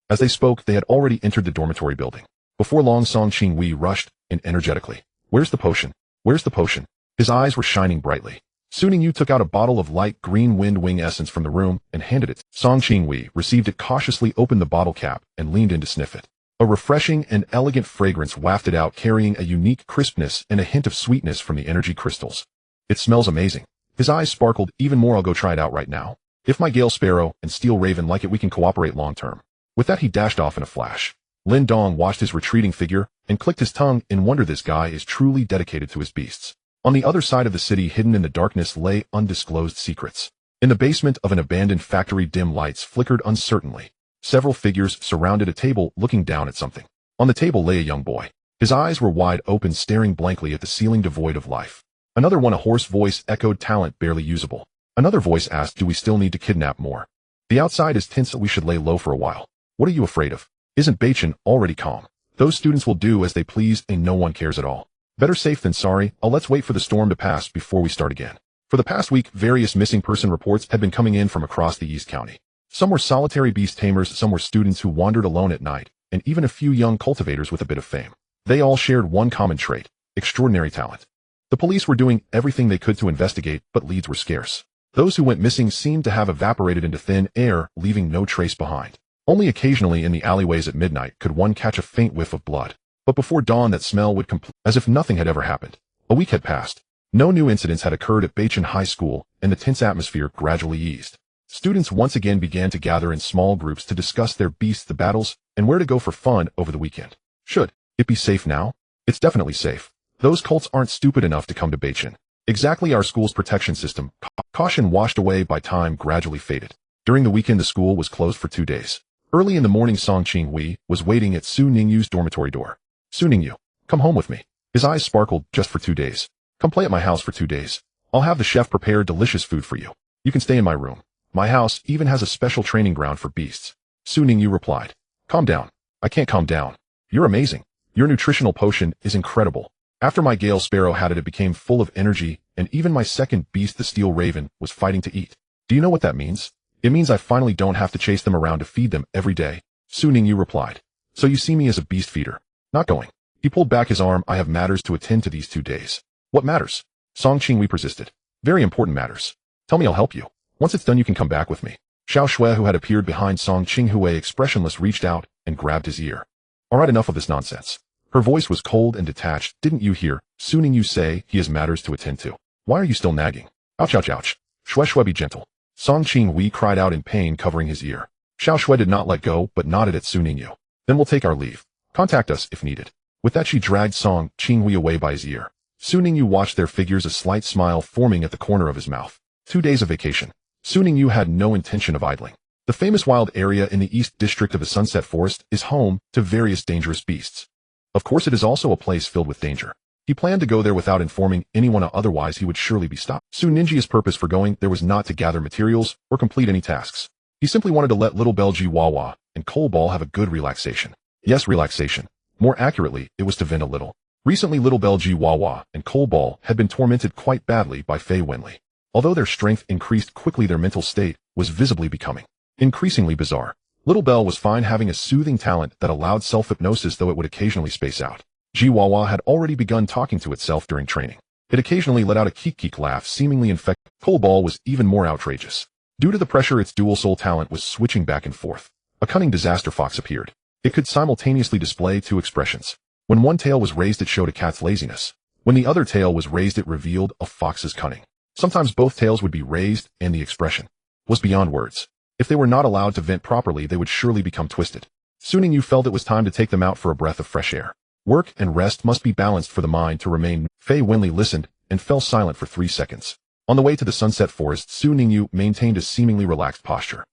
A: As they spoke, they had already entered the dormitory building. Before long, Song Qinghui rushed in energetically. Where's the potion? Where's the potion? His eyes were shining brightly. Su Ningyu took out a bottle of light green wind wing essence from the room and handed it. Song Qinghui received it, cautiously opened the bottle cap and leaned in to sniff it. A refreshing and elegant fragrance wafted out, carrying a unique crispness and a hint of sweetness from the energy crystals. It smells amazing. His eyes sparkled even more. I'll go try it out right now. If my Gale Sparrow and Steel Raven like it, we can cooperate long term. With that, he dashed off in a flash. Lin Dong watched his retreating figure and clicked his tongue in wonder. This guy is truly dedicated to his beasts. On the other side of the city, hidden in the darkness, lay undisclosed secrets. In the basement of an abandoned factory, dim lights flickered uncertainly. Several figures surrounded a table, looking down at something. On the table lay a young boy. His eyes were wide open, staring blankly at the ceiling, devoid of life. Another one, a hoarse voice echoed, talent barely usable. Another voice asked, do we still need to kidnap more? The outside is tense, we should lay low for a while. What are you afraid of? Isn't Beichin already calm? Those students will do as they please and no one cares at all. Better safe than sorry. Let's wait for the storm to pass before we start again. For the past week, various missing person reports had been coming in from across the East County. Some were solitary beast tamers, some were students who wandered alone at night, and even a few young cultivators with a bit of fame. They all shared one common trait: extraordinary talent. The police were doing everything they could to investigate, but leads were scarce. Those who went missing seemed to have evaporated into thin air, leaving no trace behind. Only occasionally in the alleyways at midnight could one catch a faint whiff of blood. But before dawn that smell would complete, as if nothing had ever happened. A week had passed. No new incidents had occurred at Beichin High School, and the tense atmosphere gradually eased. Students once again began to gather in small groups to discuss their beasts, the battles, and where to go for fun over the weekend. Should it be safe now? It's definitely safe. Those cults aren't stupid enough to come to Beichin. Exactly our school's protection system. Caution washed away by time gradually faded. During the weekend the school was closed for 2 days. Early in the morning Song Qinghui was waiting at Su Ningyu's dormitory door. Su Ningyu, come home with me. His eyes sparkled. Just for 2 days. Come play at my house for 2 days. I'll have the chef prepare delicious food for you. You can stay in my room. My house even has a special training ground for beasts. Su Ningyu replied. Calm down. I can't calm down. You're amazing. Your nutritional potion is incredible. After my Gale Sparrow had it, it became full of energy, and even my second beast, the Steel Raven, was fighting to eat. Do you know what that means? It means I finally don't have to chase them around to feed them every day. Su Ningyu replied. So you see me as a beast feeder. Not going. He pulled back his arm. I have matters to attend to these 2 days. What matters? Song Qinghui persisted. Very important matters. Tell me, I'll help you. Once it's done you can come back with me. Xiao Shui, who had appeared behind Song Qinghui expressionless, reached out and grabbed his ear. Alright, enough of this nonsense. Her voice was cold and detached. Didn't you hear Su Ningyu say he has matters to attend to? Why are you still nagging? Ouch, ouch, ouch. Shui Shui, be gentle. Song Qinghui cried out in pain, covering his ear. Xiao Shui did not let go, but nodded at Su Ningyu. Then we'll take our leave. Contact us if needed. With that she dragged Song Qinghui away by his ear. Su Ningyu watched their figures, a slight smile forming at the corner of his mouth. 2 days of vacation. Su Ningyu had no intention of idling. The famous wild area in the East District of the Sunset Forest is home to various dangerous beasts. Of course, it is also a place filled with danger. He planned to go there without informing anyone, otherwise he would surely be stopped. Su Ninjia's purpose for going there was not to gather materials or complete any tasks. He simply wanted to let Little Bell Jiwawa and Coal Ball have a good relaxation. Yes, relaxation. More accurately, it was to vent a little. Recently Little Bell Jiwawa and Coal Ball had been tormented quite badly by Fei Wenli. Although their strength increased quickly, their mental state was visibly becoming increasingly bizarre. Little Bell was fine having a soothing talent that allowed self-hypnosis, though it would occasionally space out. Jiwawa had already begun talking to itself during training. It occasionally let out a keek-keek laugh, seemingly infected. Coal Ball was even more outrageous. Due to the pressure, its dual soul talent was switching back and forth. A cunning disaster fox appeared. It could simultaneously display 2 expressions. When one tail was raised, it showed a cat's laziness. When the other tail was raised, it revealed a fox's cunning. Sometimes both tails would be raised, and the expression was beyond words. If they were not allowed to vent properly, they would surely become twisted. Su Ningyu felt it was time to take them out for a breath of fresh air. Work and rest must be balanced for the mind to remain. Fei Wenli listened and fell silent for 3 seconds. On the way to the Sunset Forest, Su Ningyu maintained a seemingly relaxed posture.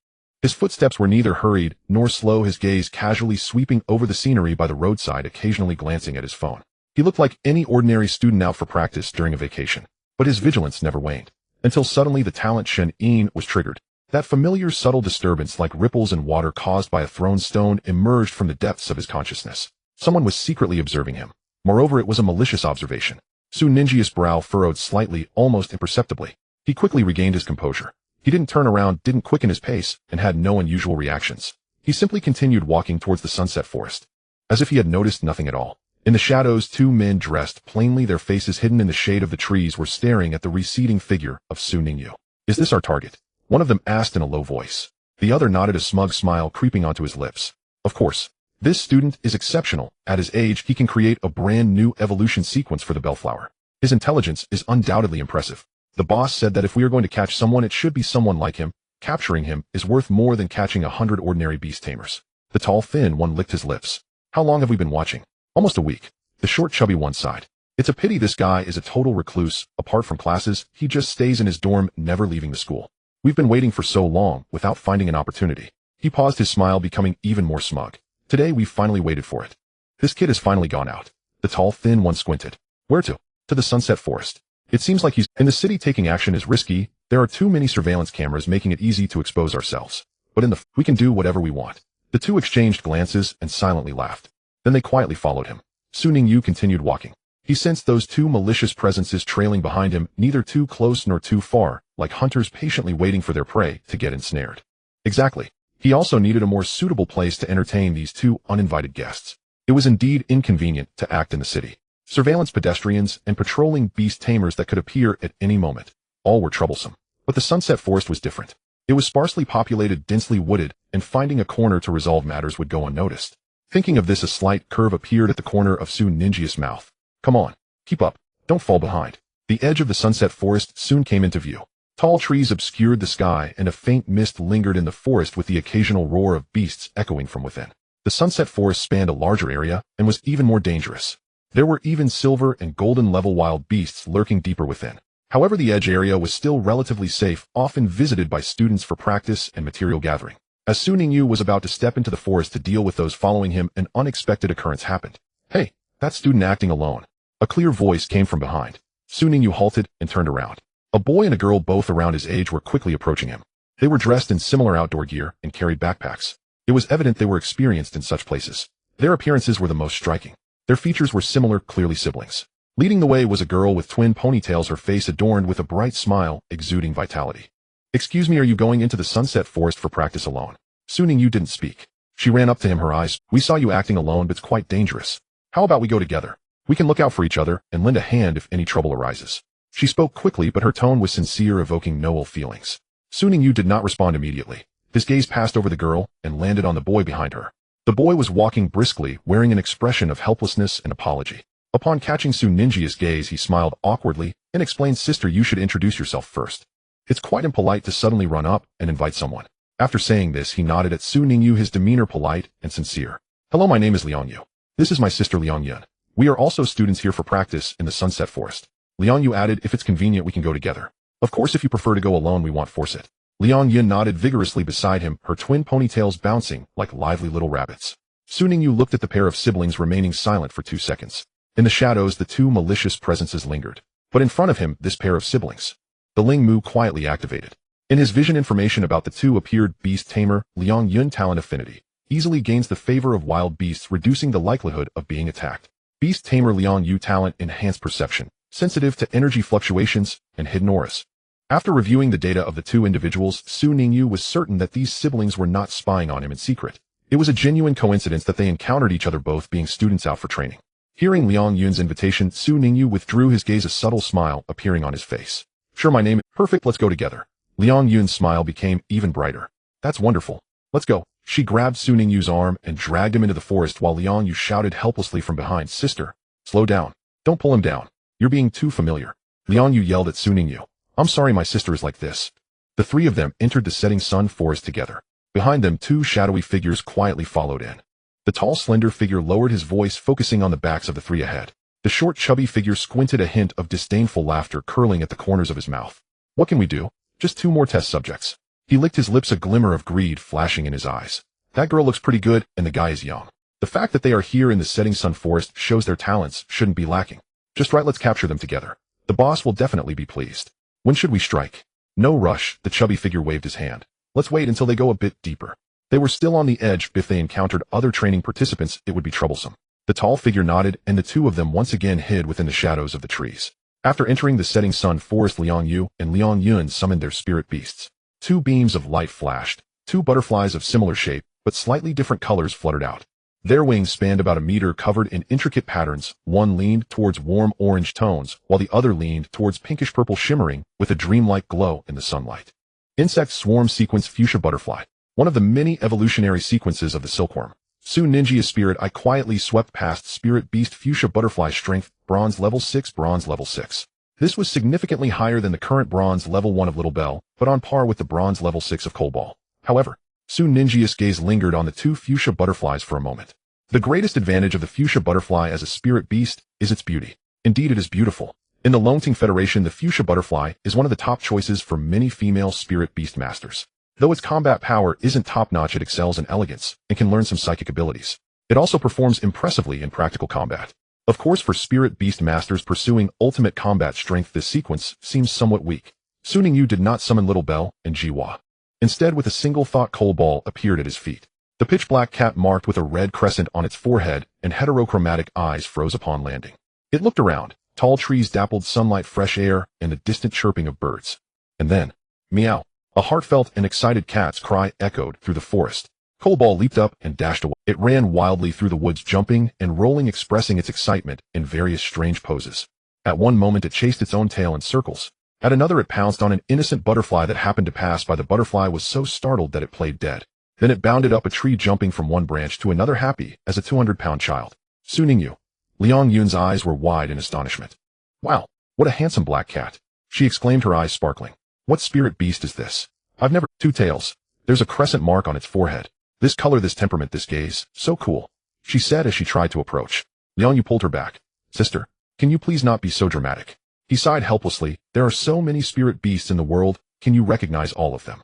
A: His footsteps were neither hurried nor slow, his gaze casually sweeping over the scenery by the roadside, occasionally glancing at his phone. He looked like any ordinary student out for practice during a vacation. But his vigilance never waned. Until suddenly the talent Shen Yin was triggered. That familiar subtle disturbance, like ripples in water caused by a thrown stone, emerged from the depths of his consciousness. Someone was secretly observing him. Moreover, it was a malicious observation. Su Ninjia's brow furrowed slightly, almost imperceptibly. He quickly regained his composure. He didn't turn around, didn't quicken his pace, and had no unusual reactions. He simply continued walking towards the Sunset Forest, as if he had noticed nothing at all. In the shadows, 2 men dressed plainly, their faces hidden in the shade of the trees, were staring at the receding figure of Su Ningyu. Is this our target? One of them asked in a low voice. The other nodded, a smug smile creeping onto his lips. Of course. This student is exceptional. At his age, he can create a brand new evolution sequence for the bellflower. His intelligence is undoubtedly impressive. The boss said that if we are going to catch someone, it should be someone like him. Capturing him is worth more than catching 100 ordinary beast tamers. The tall, thin one licked his lips. How long have we been watching? Almost a week. The short, chubby one sighed. It's a pity this guy is a total recluse. Apart from classes, he just stays in his dorm, never leaving the school. We've been waiting for so long, without finding an opportunity. He paused, his smile becoming even more smug. Today we finally waited for it. This kid has finally gone out. The tall, thin one squinted. Where to? To the Sunset Forest. It seems like he's in the city. Taking action is risky. There are too many surveillance cameras, making it easy to expose ourselves. But we can do whatever we want. The 2 exchanged glances and silently laughed. Then they quietly followed him. Su Ningyu continued walking. He sensed those two malicious presences trailing behind him, neither too close nor too far, like hunters patiently waiting for their prey to get ensnared. Exactly. He also needed a more suitable place to entertain these two uninvited guests. It was indeed inconvenient to act in the city. Surveillance pedestrians and patrolling beast tamers that could appear at any moment. All were troublesome. But the Sunset Forest was different. It was sparsely populated, densely wooded, and finding a corner to resolve matters would go unnoticed. Thinking of this, a slight curve appeared at the corner of Su Ninjia's mouth. Come on, keep up, don't fall behind. The edge of the Sunset Forest soon came into view. Tall trees obscured the sky, and a faint mist lingered in the forest with the occasional roar of beasts echoing from within. The Sunset Forest spanned a larger area and was even more dangerous. There were even silver and golden level wild beasts lurking deeper within. However, the edge area was still relatively safe, often visited by students for practice and material gathering. As Su Ningyu was about to step into the forest to deal with those following him, an unexpected occurrence happened. Hey, that student acting alone. A clear voice came from behind. Su Ningyu halted and turned around. A boy and a girl, both around his age, were quickly approaching him. They were dressed in similar outdoor gear and carried backpacks. It was evident they were experienced in such places. Their appearances were the most striking. Their features were similar, clearly siblings. Leading the way was a girl with twin ponytails, her face adorned with a bright smile, exuding vitality. Excuse me, are you going into the Sunset Forest for practice alone? Su Ningyu didn't speak. She ran up to him, her eyes. We saw you acting alone, but it's quite dangerous. How about we go together? We can look out for each other and lend a hand if any trouble arises. She spoke quickly, but her tone was sincere, evoking no ill feelings. Su Ningyu did not respond immediately. His gaze passed over the girl and landed on the boy behind her. The boy was walking briskly, wearing an expression of helplessness and apology. Upon catching Su Ninjia's gaze, he smiled awkwardly and explained, Sister, you should introduce yourself first. It's quite impolite to suddenly run up and invite someone. After saying this, he nodded at Su Ningyu, his demeanor polite and sincere. Hello, my name is Liang Yu. This is my sister Liang Yun. We are also students here for practice in the Sunset Forest. Liang Yu added, if it's convenient, we can go together. Of course, if you prefer to go alone, we won't force it. Liang Yun nodded vigorously beside him, her twin ponytails bouncing like lively little rabbits. Su Ningyu looked at the pair of siblings, remaining silent for 2 seconds. In the shadows, the two malicious presences lingered. But in front of him, this pair of siblings. The Ling Mu quietly activated. In his vision, information about the two appeared. Beast Tamer, Liang Yun talent affinity. Easily gains the favor of wild beasts, reducing the likelihood of being attacked. Beast Tamer Liang Yu talent enhanced perception, sensitive to energy fluctuations, and hidden auras. After reviewing the data of the two individuals, Su Ningyu was certain that these siblings were not spying on him in secret. It was a genuine coincidence that they encountered each other, both being students out for training. Hearing Liang Yun's invitation, Su Ningyu withdrew his gaze, a subtle smile appearing on his face. Sure, my name is perfect, let's go together. Liang Yun's smile became even brighter. That's wonderful. Let's go. She grabbed Su Ningyu's arm and dragged him into the forest while Liang Yu shouted helplessly from behind, Sister, slow down. Don't pull him down. You're being too familiar. Liang Yu yelled at Su Ningyu. I'm sorry, my sister is like this. The three of them entered the setting sun forest together. Behind them, two shadowy figures quietly followed in. The tall, slender figure lowered his voice, focusing on the backs of the three ahead. The short, chubby figure squinted, a hint of disdainful laughter curling at the corners of his mouth. What can we do? Just 2 more test subjects. He licked his lips, a glimmer of greed flashing in his eyes. That girl looks pretty good, and the guy is young. The fact that they are here in the setting sun forest shows their talents shouldn't be lacking. Just right, let's capture them together. The boss will definitely be pleased. When should we strike? No rush, the chubby figure waved his hand. Let's wait until they go a bit deeper. They were still on the edge. If they encountered other training participants, it would be troublesome. The tall figure nodded, and the two of them once again hid within the shadows of the trees. After entering the setting sun forest, Liang Yu and Liang Yun summoned their spirit beasts. 2 beams of light flashed. 2 butterflies of similar shape, but slightly different colors fluttered out. Their wings spanned about a meter, covered in intricate patterns. One leaned towards warm orange tones, while the other leaned towards pinkish purple, shimmering with a dreamlike glow in the sunlight. Insect Swarm Sequence Fuchsia Butterfly. One of the many evolutionary sequences of the silkworm. Su Ninjia's spirit eye quietly swept past Spirit Beast Fuchsia Butterfly. Strength, Bronze level 6, Bronze level 6. This was significantly higher than the current Bronze level 1 of Little Bell, but on par with the Bronze level 6 of Cobalt. However, Su Ninjia's gaze lingered on the 2 fuchsia butterflies for a moment. The greatest advantage of the fuchsia butterfly as a spirit beast is its beauty. Indeed, it is beautiful. In the Longting Federation, the fuchsia butterfly is one of the top choices for many female spirit beast masters. Though its combat power isn't top-notch, it excels in elegance and can learn some psychic abilities. It also performs impressively in practical combat. Of course, for spirit beast masters pursuing ultimate combat strength, this sequence seems somewhat weak. Su Ningyu did not summon Little Bell and Jiwa. Instead, with a single thought, Coal Ball appeared at his feet. The pitch-black cat marked with a red crescent on its forehead and heterochromatic eyes froze upon landing. It looked around, tall trees dappled sunlight, fresh air, and the distant chirping of birds. And then, meow. A heartfelt and excited cat's cry echoed through the forest. Coldball leaped up and dashed away. It ran wildly through the woods, jumping and rolling, expressing its excitement in various strange poses. At one moment it chased its own tail in circles. At another it pounced on an innocent butterfly that happened to pass by. The butterfly was so startled that it played dead. Then it bounded up a tree, jumping from one branch to another, happy as a 200-pound child. Su Ningyu. Liang Yun's eyes were wide in astonishment. Wow, what a handsome black cat, she exclaimed, her eyes sparkling. What spirit beast is this? I've never— Two tails. There's a crescent mark on its forehead. This color, this temperament, this gaze, so cool, she said as she tried to approach. Liang Yu pulled her back. Sister, can you please not be so dramatic? He sighed helplessly. There are so many spirit beasts in the world, can you recognize all of them?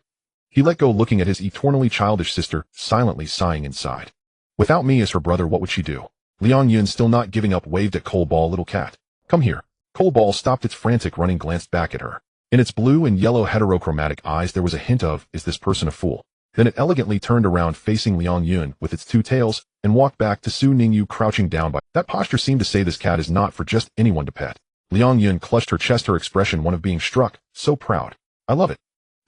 A: He let go, looking at his eternally childish sister, silently sighing inside. Without me as her brother, what would she do? Liang Yun, still not giving up, waved at Coldball. Little cat, come here. Coldball stopped its frantic running, glanced back at her. In its blue and yellow heterochromatic eyes there was a hint of, is this person a fool? Then it elegantly turned around, facing Liang Yun with its two tails, and walked back to Su Ningyu, crouching down by. That posture seemed to say this cat is not for just anyone to pet. Liang Yun clutched her chest, her expression one of being struck, so proud. I love it.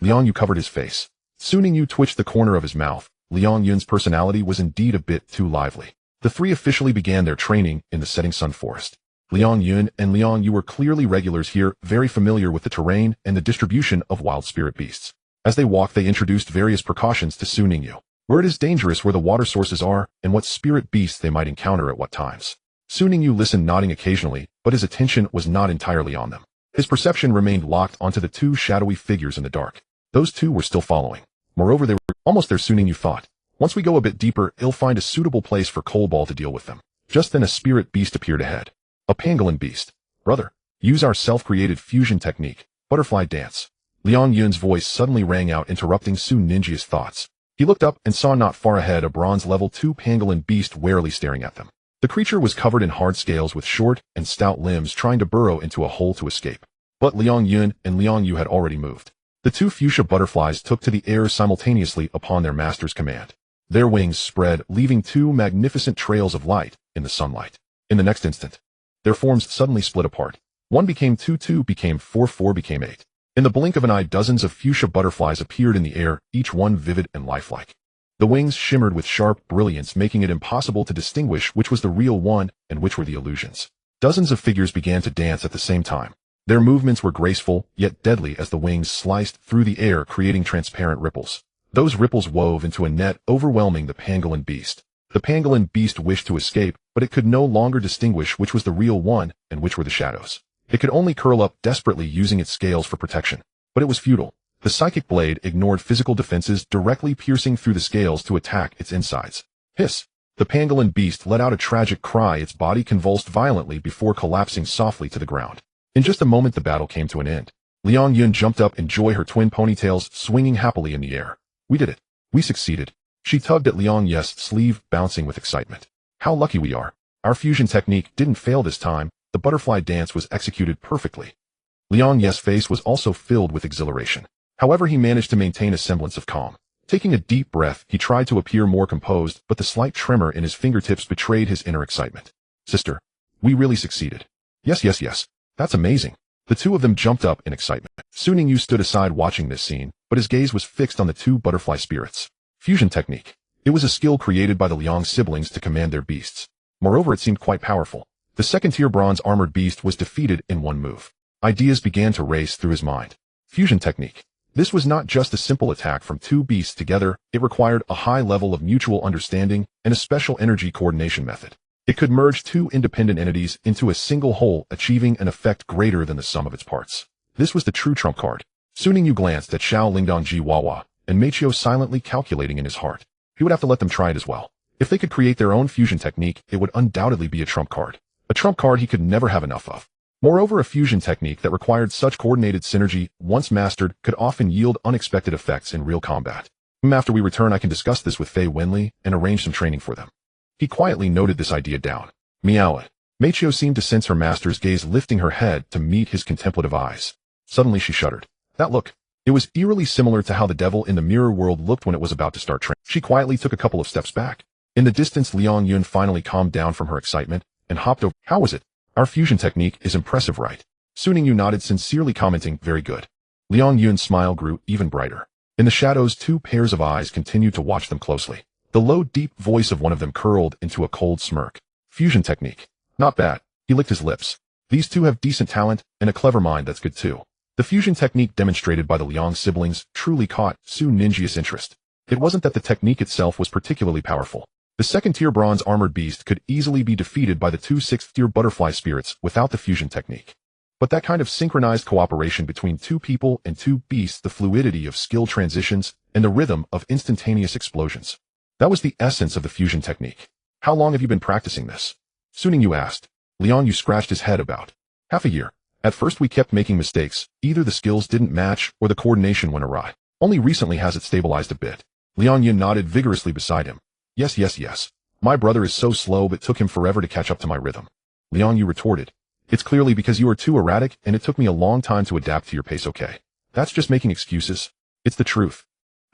A: Liang Yu covered his face. Su Ningyu twitched the corner of his mouth. Liang Yun's personality was indeed a bit too lively. The three officially began their training in the setting sun forest. Liang Yun and Liang Yu were clearly regulars here, very familiar with the terrain and the distribution of wild spirit beasts. As they walked they introduced various precautions to Su Ningyu. Where it is dangerous, where the water sources are, and what spirit beasts they might encounter at what times. Su Ningyu listened, nodding occasionally, but his attention was not entirely on them. His perception remained locked onto the two shadowy figures in the dark. Those two were still following. Moreover, they were almost there, Su Ningyu thought. Once we go a bit deeper, he'll find a suitable place for Coldball to deal with them. Just then a spirit beast appeared ahead. A pangolin beast. Brother, use our self-created fusion technique, butterfly dance. Liang Yun's voice suddenly rang out, interrupting Su Ninju's thoughts. He looked up and saw not far ahead a bronze level 2 pangolin beast warily staring at them. The creature was covered in hard scales with short and stout limbs, trying to burrow into a hole to escape. But Liang Yun and Liang Yu had already moved. The two fuchsia butterflies took to the air simultaneously upon their master's command. Their wings spread, leaving two magnificent trails of light in the sunlight. In the next instant, their forms suddenly split apart. 1 became 2, 2 became 4, 4 became 8. In the blink of an eye, dozens of fuchsia butterflies appeared in the air, each one vivid and lifelike. The wings shimmered with sharp brilliance, making it impossible to distinguish which was the real one and which were the illusions. Dozens of figures began to dance at the same time. Their movements were graceful, yet deadly, as the wings sliced through the air, creating transparent ripples. Those ripples wove into a net, overwhelming the pangolin beast. The pangolin beast wished to escape, but it could no longer distinguish which was the real one and which were the shadows. It could only curl up desperately, using its scales for protection. But it was futile. The psychic blade ignored physical defenses, directly piercing through the scales to attack its insides. Hiss! The pangolin beast let out a tragic cry, its body convulsed violently before collapsing softly to the ground. In just a moment the battle came to an end. Liang Yun jumped up in joy, her twin ponytails swinging happily in the air. We did it. We succeeded. She tugged at Liang Yun's sleeve, bouncing with excitement. How lucky we are. Our fusion technique didn't fail this time. The butterfly dance was executed perfectly. Liang Yun's face was also filled with exhilaration. However, he managed to maintain a semblance of calm. Taking a deep breath, he tried to appear more composed, but the slight tremor in his fingertips betrayed his inner excitement. Sister, we really succeeded. Yes, yes, yes. That's amazing. The two of them jumped up in excitement. Su Ningyu stood aside watching this scene, but his gaze was fixed on the two butterfly spirits. Fusion technique. It was a skill created by the Liang siblings to command their beasts. Moreover, it seemed quite powerful. The second-tier bronze-armored beast was defeated in one move. Ideas began to race through his mind. Fusion technique. This was not just a simple attack from two beasts together, it required a high level of mutual understanding and a special energy coordination method. It could merge two independent entities into a single whole, achieving an effect greater than the sum of its parts. This was the true trump card. Su Ningyu glanced at Xiao Lingdongji Wawa, and Meichio silently calculating in his heart. He would have to let them try it as well. If they could create their own fusion technique, it would undoubtedly be a trump card. A trump card he could never have enough of. Moreover, a fusion technique that required such coordinated synergy, once mastered, could often yield unexpected effects in real combat. After we return, I can discuss this with Fei Wenli and arrange some training for them. He quietly noted this idea down. Meow it. Meichio seemed to sense her master's gaze, lifting her head to meet his contemplative eyes. Suddenly she shuddered. That look. It was eerily similar to how the devil in the mirror world looked when it was about to start training. She quietly took a couple of steps back. In the distance, Liang Yun finally calmed down from her excitement and hopped over. How was it? Our fusion technique is impressive, right? Su Ningyu nodded, sincerely commenting, very good. Liang Yun's smile grew even brighter. In the shadows, two pairs of eyes continued to watch them closely. The low, deep voice of one of them curled into a cold smirk. Fusion technique. Not bad. He licked his lips. These two have decent talent and a clever mind that's good too. The fusion technique demonstrated by the Liang siblings truly caught Su Ningyi's interest. It wasn't that the technique itself was particularly powerful. The second-tier bronze armored beast could easily be defeated by the two sixth-tier butterfly spirits without the fusion technique. But that kind of synchronized cooperation between two people and two beasts, the fluidity of skill transitions, and the rhythm of instantaneous explosions. That was the essence of the fusion technique. How long have you been practicing this? Su Ningyu asked. Liang Yu scratched his head about half a year. At first we kept making mistakes. Either the skills didn't match or the coordination went awry. Only recently has it stabilized a bit. Liang Yu nodded vigorously beside him. Yes. My brother is so slow, but it took him forever to catch up to my rhythm. Liang Yu retorted. It's clearly because you are too erratic and it took me a long time to adapt to your pace. Okay. That's just making excuses. It's the truth.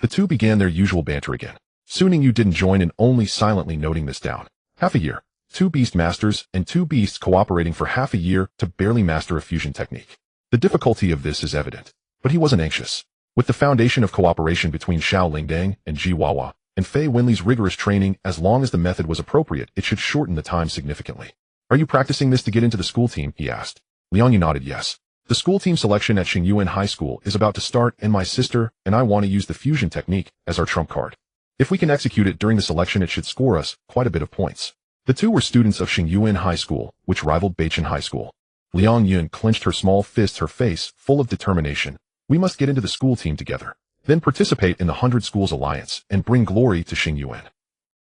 A: The two began their usual banter again. Su Ningyu didn't join in, only silently noting this down. Half a year. Two beast masters and two beasts cooperating for half a year to barely master a fusion technique. The difficulty of this is evident, but he wasn't anxious. With the foundation of cooperation between Xiao Lingdang and Ji Wawa and Fei Wenli's rigorous training, as long as the method was appropriate, it should shorten the time significantly. Are you practicing this to get into the school team? He asked. Liang Yu nodded yes. The school team selection at Xingyuan High School is about to start, and my sister and I want to use the fusion technique as our trump card. If we can execute it during the selection, it should score us quite a bit of points. The two were students of Xingyuan High School, which rivaled Beichen High School. Liang Yun clenched her small fist, her face full of determination. We must get into the school team together, then participate in the 100 Schools Alliance and bring glory to Xingyuan.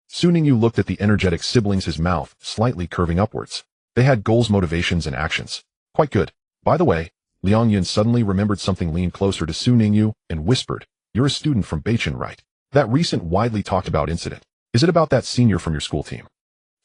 A: Su Ningyu looked at the energetic siblings, his mouth slightly curving upwards. They had goals, motivations, and actions. Quite good. By the way, Liang Yun suddenly remembered something, leaned closer to Su Ningyu and whispered, You're a student from Beichen, right? That recent widely talked about incident. Is it about that senior from your school team?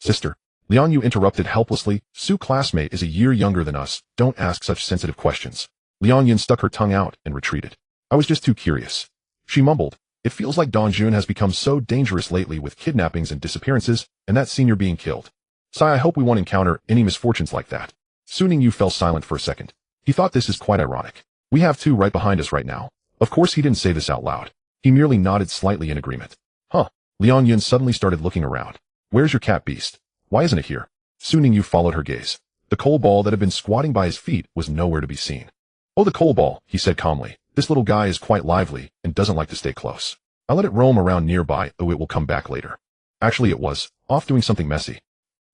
A: Sister. Liang Yu interrupted helplessly. Su's classmate is a year younger than us. Don't ask such sensitive questions. Liang Yun stuck her tongue out and retreated. I was just too curious. She mumbled. It feels like Dongjun has become so dangerous lately with kidnappings and disappearances, and that senior being killed. Sai, I hope we won't encounter any misfortunes like that. Su Ningyu fell silent for a second. He thought this is quite ironic. We have two right behind us right now. Of course he didn't say this out loud. He merely nodded slightly in agreement. Huh. Liang Yun suddenly started looking around. Where's your cat, Beast? Why isn't it here? Su Ningyu followed her gaze. The coal ball that had been squatting by his feet was nowhere to be seen. Oh, the coal ball, he said calmly. This little guy is quite lively and doesn't like to stay close. I let it roam around nearby. Oh, it will come back later. Actually, it was off doing something messy.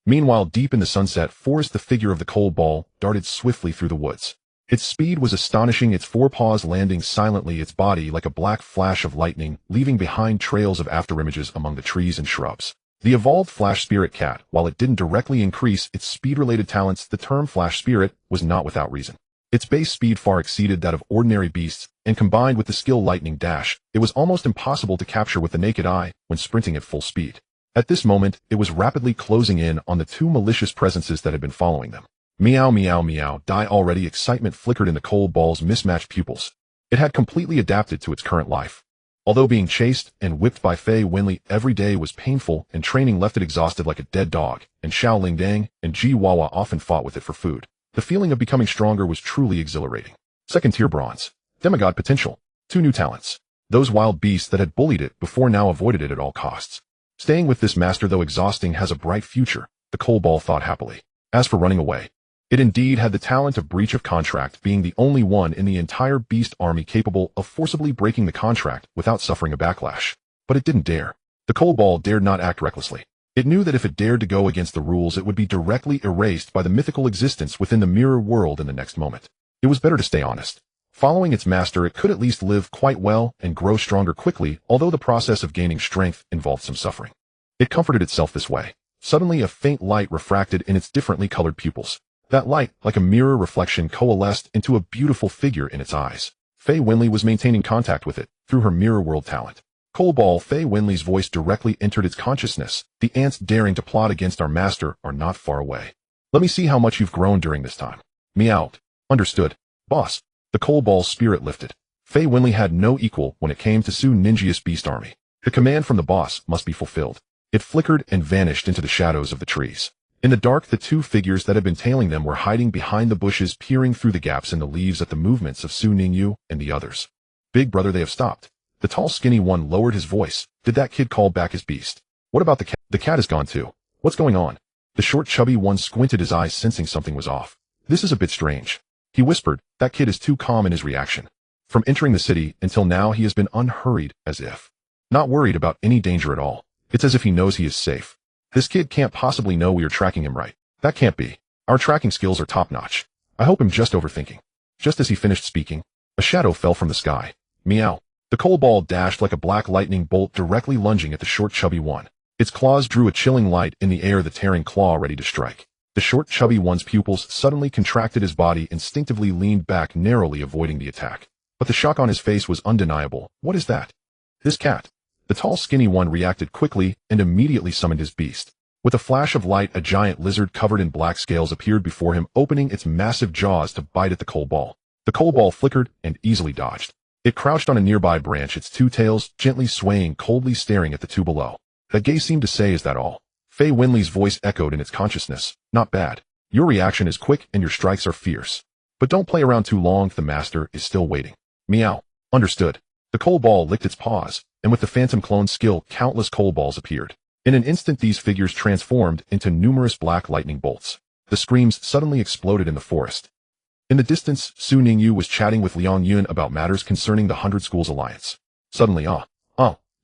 A: Meanwhile, deep in the sunset forest, the figure of the coal ball darted swiftly through the woods. Its speed was astonishing, its forepaws landing silently, its body like a black flash of lightning, leaving behind trails of afterimages among the trees and shrubs. The evolved Flash Spirit Cat, while it didn't directly increase its speed-related talents, the term Flash Spirit was not without reason. Its base speed far exceeded that of ordinary beasts, and combined with the skill Lightning Dash, it was almost impossible to capture with the naked eye when sprinting at full speed. At this moment, it was rapidly closing in on the two malicious presences that had been following them. Meow, meow, meow, die already. Excitement flickered in the coal ball's mismatched pupils. It had completely adapted to its current life. Although being chased and whipped by Fei Wenli every day was painful and training left it exhausted like a dead dog, and Xiao Lingdang and Ji Wawa often fought with it for food, the feeling of becoming stronger was truly exhilarating. Second-tier bronze. Demigod potential. Two new talents. Those wild beasts that had bullied it before now avoided it at all costs. Staying with this master, though exhausting, has a bright future, the coal ball thought happily. As for running away, it indeed had the talent of breach of contract, being the only one in the entire beast army capable of forcibly breaking the contract without suffering a backlash. But it didn't dare. The coal ball dared not act recklessly. It knew that if it dared to go against the rules, it would be directly erased by the mythical existence within the mirror world in the next moment. It was better to stay honest. Following its master, it could at least live quite well and grow stronger quickly, although the process of gaining strength involved some suffering. It comforted itself this way. Suddenly a faint light refracted in its differently colored pupils. That light, like a mirror reflection, coalesced into a beautiful figure in its eyes. Fei Wenli was maintaining contact with it through her mirror world talent. Coal ball, Fei Wenli's voice directly entered its consciousness. The ants daring to plot against our master are not far away. Let me see how much you've grown during this time. Meowed. Understood. Boss. The coal ball's spirit lifted. Fei Winley had no equal when it came to Su Ninjia's beast army. The command from the boss must be fulfilled. It flickered and vanished into the shadows of the trees. In the dark, the two figures that had been tailing them were hiding behind the bushes, peering through the gaps in the leaves at the movements of Su Ningyu and the others. Big brother, they have stopped. The tall, skinny one lowered his voice. Did that kid call back his beast? What about the cat? The cat is gone too. What's going on? The short, chubby one squinted his eyes, sensing something was off. This is a bit strange. He whispered, that kid is too calm in his reaction. From entering the city until now, he has been unhurried, as if not worried about any danger at all. It's as if he knows he is safe. This kid can't possibly know we are tracking him right. That can't be. Our tracking skills are top-notch. I hope I'm just overthinking. Just as he finished speaking, a shadow fell from the sky. Meow. The coal ball dashed like a black lightning bolt, directly lunging at the short, chubby one. Its claws drew a chilling light in the air, the tearing claw ready to strike. The short, chubby one's pupils suddenly contracted. His body instinctively leaned back, narrowly avoiding the attack. But the shock on his face was undeniable. What is that? This cat. The tall, skinny one reacted quickly and immediately summoned his beast. With a flash of light, a giant lizard covered in black scales appeared before him, opening its massive jaws to bite at the coal ball. The coal ball flickered and easily dodged. It crouched on a nearby branch, its two tails gently swaying, coldly staring at the two below. That gaze seemed to say, is that all? Fei Winley's voice echoed in its consciousness. Not bad. Your reaction is quick and your strikes are fierce. But don't play around too long, the master is still waiting. Meow. Understood. The coal ball licked its paws, and with the phantom clone skill, countless coal balls appeared. In an instant, these figures transformed into numerous black lightning bolts. The screams suddenly exploded in the forest. In the distance, Su Ningyu was chatting with Liang Yun about matters concerning the 100 Schools Alliance. Suddenly,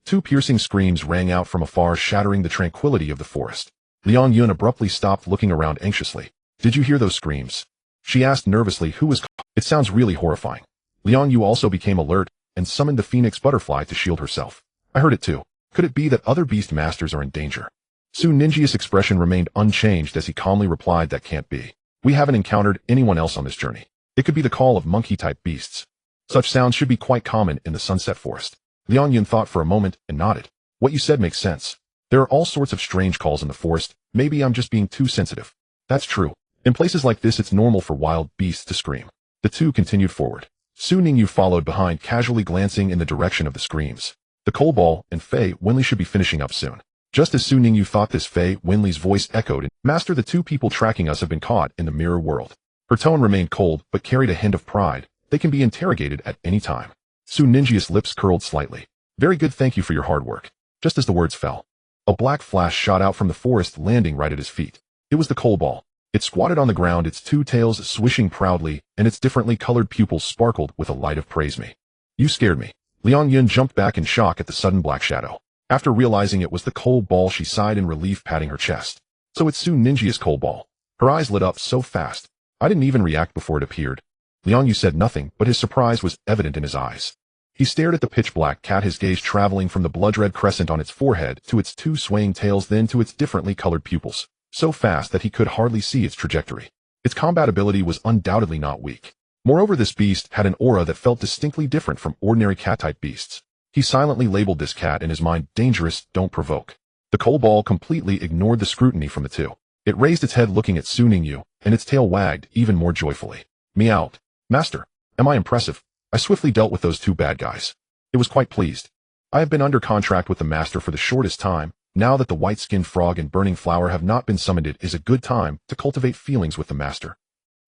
A: two piercing screams rang out from afar, shattering the tranquility of the forest. Liang Yun abruptly stopped, looking around anxiously. Did you hear those screams? She asked nervously. Who was? It sounds really horrifying. Liang Yu also became alert and summoned the phoenix butterfly to shield herself. I heard it too. Could it be that other beast masters are in danger? Su Ninjia's expression remained unchanged as he calmly replied, that can't be. We haven't encountered anyone else on this journey. It could be the call of monkey-type beasts. Such sounds should be quite common in the Sunset Forest. Liang Yun thought for a moment and nodded. What you said makes sense. There are all sorts of strange calls in the forest. Maybe I'm just being too sensitive. That's true. In places like this, it's normal for wild beasts to scream. The two continued forward. Su Ningyu followed behind, casually glancing in the direction of the screams. The coal ball and Fei Winley should be finishing up soon. Just as Su Ningyu thought this, Fei Winley's voice echoed, Master, the two people tracking us have been caught in the mirror world. Her tone remained cold, but carried a hint of pride. They can be interrogated at any time. Su Ninjia's lips curled slightly. Very good, thank you for your hard work. Just as the words fell, a black flash shot out from the forest, landing right at his feet. It was the coal ball. It squatted on the ground, its two tails swishing proudly, and its differently colored pupils sparkled with a light of praise me. You scared me. Liang Yun jumped back in shock at the sudden black shadow. After realizing it was the coal ball, she sighed in relief, patting her chest. So it's Su Ninjia's coal ball. Her eyes lit up so fast. I didn't even react before it appeared. Liang Yu said nothing, but his surprise was evident in his eyes. He stared at the pitch-black cat, his gaze traveling from the blood-red crescent on its forehead to its two swaying tails, then to its differently colored pupils, so fast that he could hardly see its trajectory. Its combat ability was undoubtedly not weak. Moreover, this beast had an aura that felt distinctly different from ordinary cat-type beasts. He silently labeled this cat in his mind, dangerous, don't provoke. The coal ball completely ignored the scrutiny from the two. It raised its head, looking at Su Ningyu, and its tail wagged even more joyfully. Meowed. Master, am I impressive? I swiftly dealt with those two bad guys. It was quite pleased. I have been under contract with the master for the shortest time. Now that the white-skinned frog and burning flower have not been summoned, it is a good time to cultivate feelings with the master.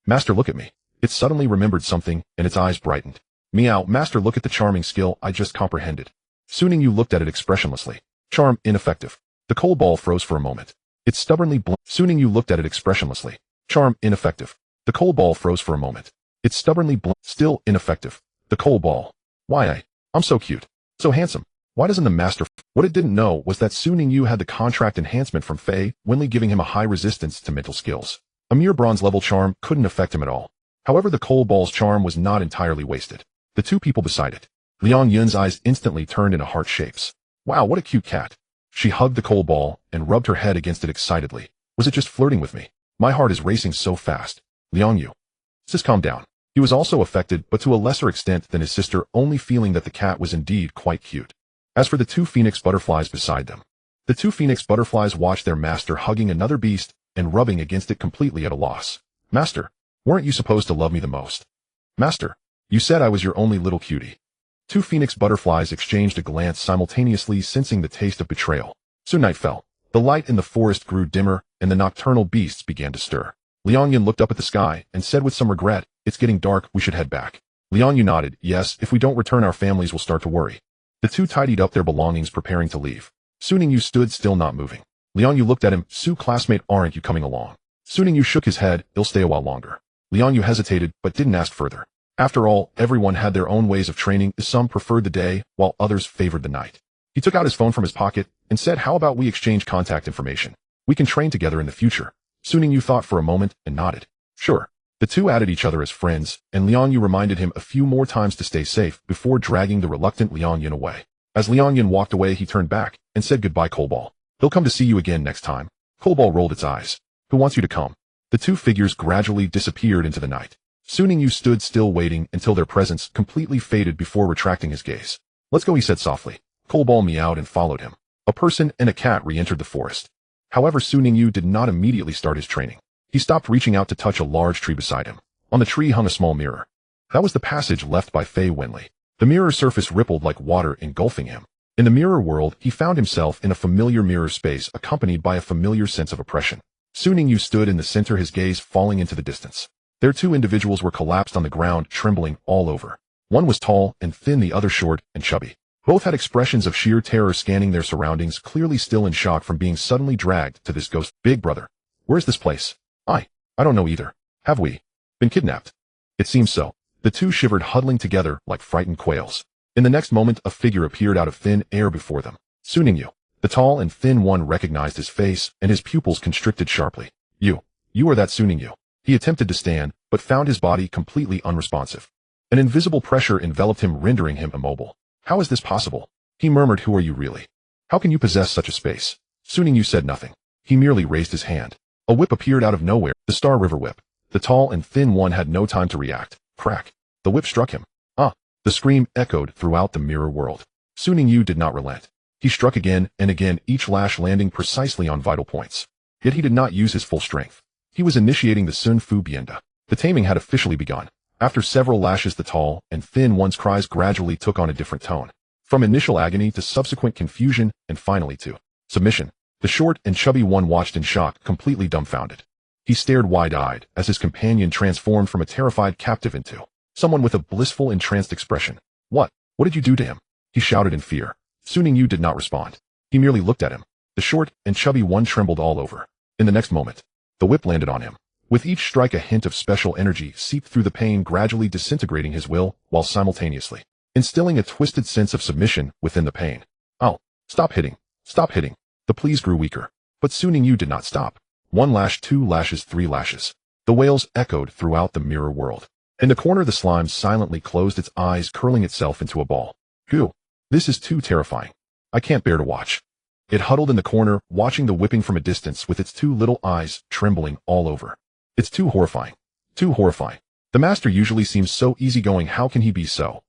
A: Master, look at me. It suddenly remembered something, and its eyes brightened. Meow, master, look at the charming skill I just comprehended. Su Ningyu looked at it expressionlessly. Charm, ineffective. The coal ball froze for a moment. It stubbornly Su Ningyu looked at it expressionlessly. Charm, ineffective. The coal ball froze for a moment. It stubbornly still ineffective. The coal ball. Why, I'm so cute. So handsome. Why doesn't the master? What it didn't know was that Su Ningyu had the contract enhancement from Fei Winley, giving him a high resistance to mental skills. A mere bronze-level charm couldn't affect him at all. However, the coal ball's charm was not entirely wasted. The two people beside it. Liang Yun's eyes instantly turned into heart shapes. Wow, what a cute cat. She hugged the coal ball and rubbed her head against it excitedly. Was it just flirting with me? My heart is racing so fast. Liang Yu. Sis, calm down. He was also affected, but to a lesser extent than his sister, only feeling that the cat was indeed quite cute. As for the two phoenix butterflies beside them, the two phoenix butterflies watched their master hugging another beast and rubbing against it, completely at a loss. Master, weren't you supposed to love me the most? Master, you said I was your only little cutie. Two phoenix butterflies exchanged a glance simultaneously, sensing the taste of betrayal. Soon night fell. The light in the forest grew dimmer, and the nocturnal beasts began to stir. Liang Yin looked up at the sky and said with some regret, "It's getting dark, we should head back." Liang Yu nodded, "Yes, if we don't return our families will start to worry." The two tidied up their belongings, preparing to leave. Su Ningyu stood still, not moving. Liang Yu looked at him, "Su, classmate, aren't you coming along?" Su Ningyu shook his head, "He'll stay a while longer." Liang Yu hesitated, but didn't ask further. After all, everyone had their own ways of training. Some preferred the day, while others favored the night. He took out his phone from his pocket and said, "How about we exchange contact information? We can train together in the future." Su Ningyu thought for a moment and nodded. Sure. The two added each other as friends, and Liang Yu reminded him a few more times to stay safe before dragging the reluctant Liang Yin away. As Liang Yin walked away, he turned back and said goodbye, Cobalt. "He'll come to see you again next time." Cobalt rolled its eyes. "Who wants you to come?" The two figures gradually disappeared into the night. Su Ningyu stood still, waiting until their presence completely faded before retracting his gaze. "Let's go," he said softly. Cobalt meowed and followed him. A person and a cat re-entered the forest. However, Su Ningyu did not immediately start his training. He stopped, reaching out to touch a large tree beside him. On the tree hung a small mirror. That was the passage left by Fei Wenli. The mirror's surface rippled like water, engulfing him. In the mirror world, he found himself in a familiar mirror space, accompanied by a familiar sense of oppression. Su Ningyu stood in the center, his gaze falling into the distance. Their two individuals were collapsed on the ground, trembling all over. One was tall and thin, the other short and chubby. Both had expressions of sheer terror, scanning their surroundings, clearly still in shock from being suddenly dragged to this ghost. "Big brother, where's this place?" I don't know either. Have we been kidnapped?" "It seems so." The two shivered, huddling together like frightened quails. In the next moment, a figure appeared out of thin air before them. Su Ningyu. The tall and thin one recognized his face, and his pupils constricted sharply. You are that Su Ningyu." He attempted to stand, but found his body completely unresponsive. An invisible pressure enveloped him, rendering him immobile. "How is this possible?" he murmured. "Who are you really? How can you possess such a space?" Su Ningyu said nothing. He merely raised his hand. A whip appeared out of nowhere, the Star River whip. The tall and thin one had no time to react. Crack. The whip struck him. "Ah!" The scream echoed throughout the mirror world. Su Ningyu did not relent. He struck again and again, each lash landing precisely on vital points. Yet he did not use his full strength. He was initiating the Sun Fu Bienda. The taming had officially begun. After several lashes, the tall and thin one's cries gradually took on a different tone. From initial agony to subsequent confusion, and finally to submission. The short and chubby one watched in shock, completely dumbfounded. He stared wide-eyed as his companion transformed from a terrified captive into someone with a blissful, entranced expression. What did you do to him?" he shouted in fear. Su Ningyu did not respond. He merely looked at him. The short and chubby one trembled all over. In the next moment, the whip landed on him. With each strike, a hint of special energy seeped through the pain, gradually disintegrating his will, while simultaneously instilling a twisted sense of submission within the pain. "Oh, stop hitting. Stop hitting." The pleas grew weaker. But Su Ningyu did not stop. 1 lash, 2 lashes, 3 lashes. The wails echoed throughout the mirror world. In the corner, the slime silently closed its eyes, curling itself into a ball. "Goo. This is too terrifying. I can't bear to watch." It huddled in the corner, watching the whipping from a distance with its 2 little eyes trembling all over. "It's too horrifying. Too horrifying. The master usually seems so easygoing. How can he be so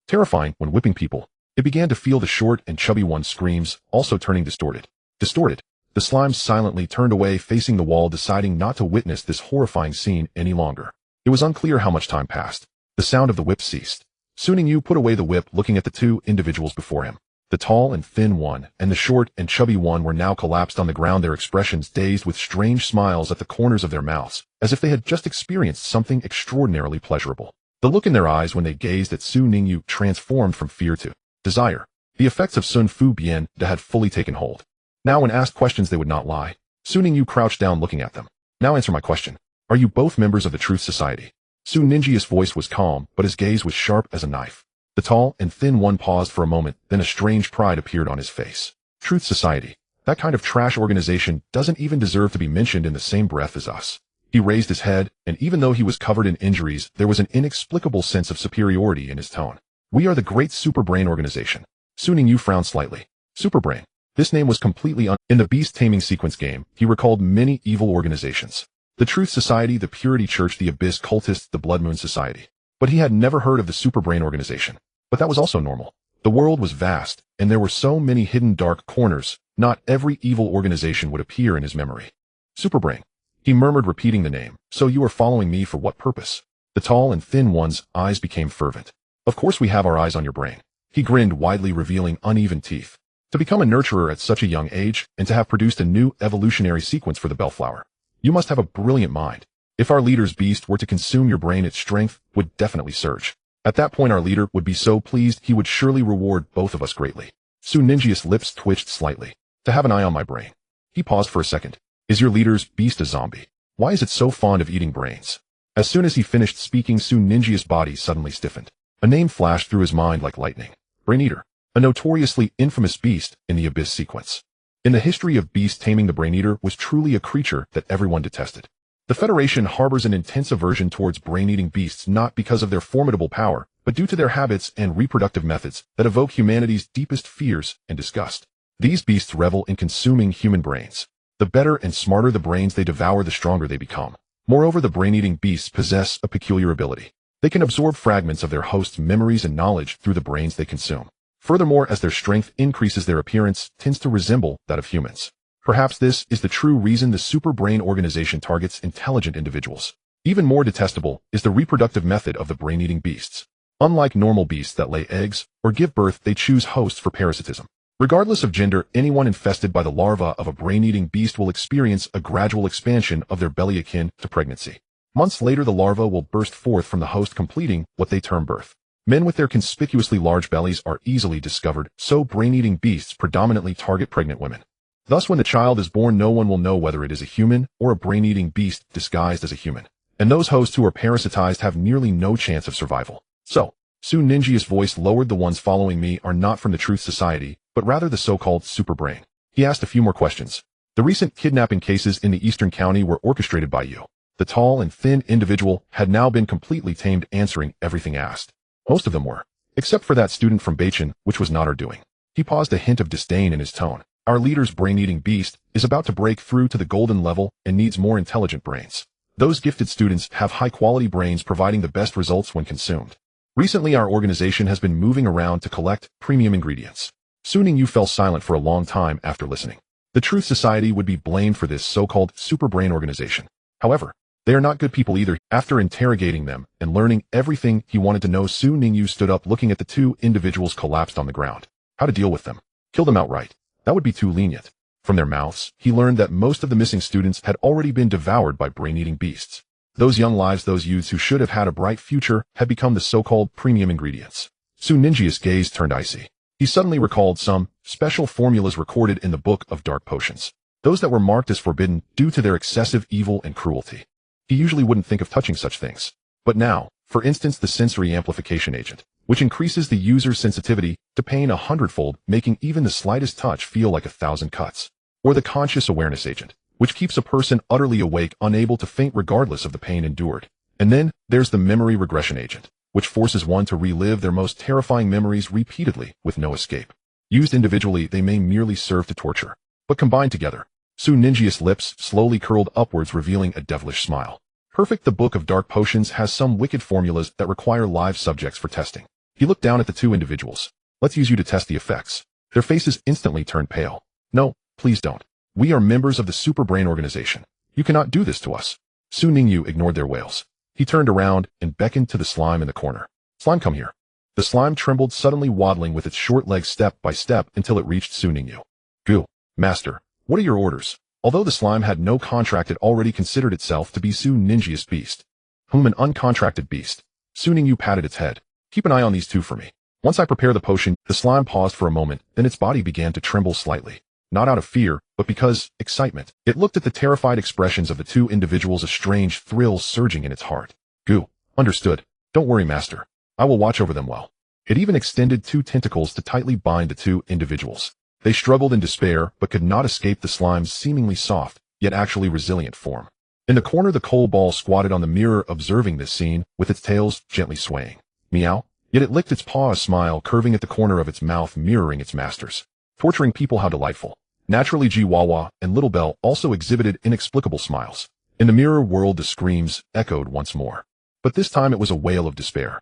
A: terrifying when whipping people?" It began to feel the short and chubby one's screams, also turning distorted. The slime silently turned away, facing the wall, deciding not to witness this horrifying scene any longer. It was unclear how much time passed. The sound of the whip ceased. Su Ningyu put away the whip, looking at the 2 individuals before him. The tall and thin one and the short and chubby one were now collapsed on the ground, their expressions dazed, with strange smiles at the corners of their mouths, as if they had just experienced something extraordinarily pleasurable. The look in their eyes when they gazed at Su Ningyu transformed from fear to desire. The effects of Sun Fu Bienda had fully taken hold. Now, when asked questions, they would not lie. Su Ningyu crouched down, looking at them. "Now answer my question. Are you both members of the Truth Society?" Su Ninjia's voice was calm, but his gaze was sharp as a knife. The tall and thin one paused for a moment, then a strange pride appeared on his face. "Truth Society? That kind of trash organization doesn't even deserve to be mentioned in the same breath as us." He raised his head, and even though he was covered in injuries, there was an inexplicable sense of superiority in his tone. "We are the Great Superbrain Organization." Su Ningyu frowned slightly. Superbrain. This name was completely in the Beast Taming Sequence game. He recalled many evil organizations. The Truth Society, the Purity Church, the Abyss Cultists, the Blood Moon Society. But he had never heard of the Superbrain Organization. But that was also normal. The world was vast, and there were so many hidden dark corners. Not every evil organization would appear in his memory. "Superbrain," he murmured, repeating the name. "So you are following me for what purpose?" The tall and thin one's eyes became fervent. Of course we have our eyes on your brain. He grinned widely, revealing uneven teeth. To become a nurturer at such a young age, and to have produced a new evolutionary sequence for the bellflower, you must have a brilliant mind. If our leader's beast were to consume your brain, its strength would definitely surge. At that point our leader would be so pleased he would surely reward both of us greatly. Su Ninjia's lips twitched slightly. To have an eye on my brain. He paused for a second. Is your leader's beast a zombie? Why is it so fond of eating brains? As soon as he finished speaking, Su Ninjia's body suddenly stiffened. A name flashed through his mind like lightning. Brain Eater. A notoriously infamous beast in the Abyss sequence. In the history of beast taming, the Brain Eater was truly a creature that everyone detested. The Federation harbors an intense aversion towards brain-eating beasts, not because of their formidable power, but due to their habits and reproductive methods that evoke humanity's deepest fears and disgust. These beasts revel in consuming human brains. The better and smarter the brains they devour, the stronger they become. Moreover, the brain-eating beasts possess a peculiar ability. They can absorb fragments of their host's memories and knowledge through the brains they consume. Furthermore, as their strength increases, their appearance tends to resemble that of humans. Perhaps this is the true reason the Super Brain organization targets intelligent individuals. Even more detestable is the reproductive method of the brain-eating beasts. Unlike normal beasts that lay eggs or give birth, they choose hosts for parasitism. Regardless of gender, anyone infested by the larva of a brain-eating beast will experience a gradual expansion of their belly akin to pregnancy. Months later, the larva will burst forth from the host, completing what they term birth. Men with their conspicuously large bellies are easily discovered, so brain-eating beasts predominantly target pregnant women. Thus, when the child is born, no one will know whether it is a human or a brain-eating beast disguised as a human. And those hosts who are parasitized have nearly no chance of survival. So, Su Ninjia's voice lowered. The ones following me are not from the Truth Society, but rather the so-called Super Brain. He asked a few more questions. The recent kidnapping cases in the Eastern County were orchestrated by you. The tall and thin individual had now been completely tamed, answering everything asked. Most of them were. Except for that student from Beichin, which was not our doing. He paused, a hint of disdain in his tone. Our leader's brain-eating beast is about to break through to the golden level and needs more intelligent brains. Those gifted students have high-quality brains, providing the best results when consumed. Recently, our organization has been moving around to collect premium ingredients. Su Ningyu fell silent for a long time after listening. The Truth Society would be blamed for this so-called super brain organization. However, they are not good people either. After interrogating them and learning everything he wanted to know, Su Ningyu stood up, looking at the two individuals collapsed on the ground. How to deal with them? Kill them outright. That would be too lenient. From their mouths, he learned that most of the missing students had already been devoured by brain-eating beasts. Those young lives, those youths who should have had a bright future, had become the so-called premium ingredients. Su Ninjia's gaze turned icy. He suddenly recalled some special formulas recorded in the Book of Dark Potions. Those that were marked as forbidden due to their excessive evil and cruelty. He usually wouldn't think of touching such things. But now, for instance, the sensory amplification agent, which increases the user's sensitivity to pain 100-fold, making even the slightest touch feel like 1,000 cuts. Or the conscious awareness agent, which keeps a person utterly awake, unable to faint regardless of the pain endured. And then, there's the memory regression agent, which forces one to relive their most terrifying memories repeatedly with no escape. Used individually, they may merely serve to torture. But combined together, Su Ninjia's lips slowly curled upwards, revealing a devilish smile. Perfect. The Book of Dark Potions has some wicked formulas that require live subjects for testing. He looked down at the two individuals. Let's use you to test the effects. Their faces instantly turned pale. No, please don't. We are members of the Super Brain organization. You cannot do this to us. Su Ningyu ignored their wails. He turned around and beckoned to the slime in the corner. Slime, come here. The slime trembled, suddenly waddling with its short legs step by step until it reached Su Ningyu. Goo, master, what are your orders? Although the slime had no contract, it already considered itself to be Su Ninjia's beast. An uncontracted beast. Su Ningyu patted its head. Keep an eye on these two for me. Once I prepare the potion. The slime paused for a moment, then its body began to tremble slightly. Not out of fear, but because excitement. It looked at the terrified expressions of the two individuals, a strange thrill surging in its heart. Goo, understood. Don't worry, master. I will watch over them well. It even extended two tentacles to tightly bind the two individuals. They struggled in despair, but could not escape the slime's seemingly soft, yet actually resilient form. In the corner, the coal ball squatted on the mirror, observing this scene, with its tails gently swaying. Meow. Yet it licked its paw, a smile curving at the corner of its mouth, mirroring its master's. Torturing people, how delightful. Naturally, Jiwawa and Little Bell also exhibited inexplicable smiles. In the mirror world, the screams echoed once more. But this time it was a wail of despair.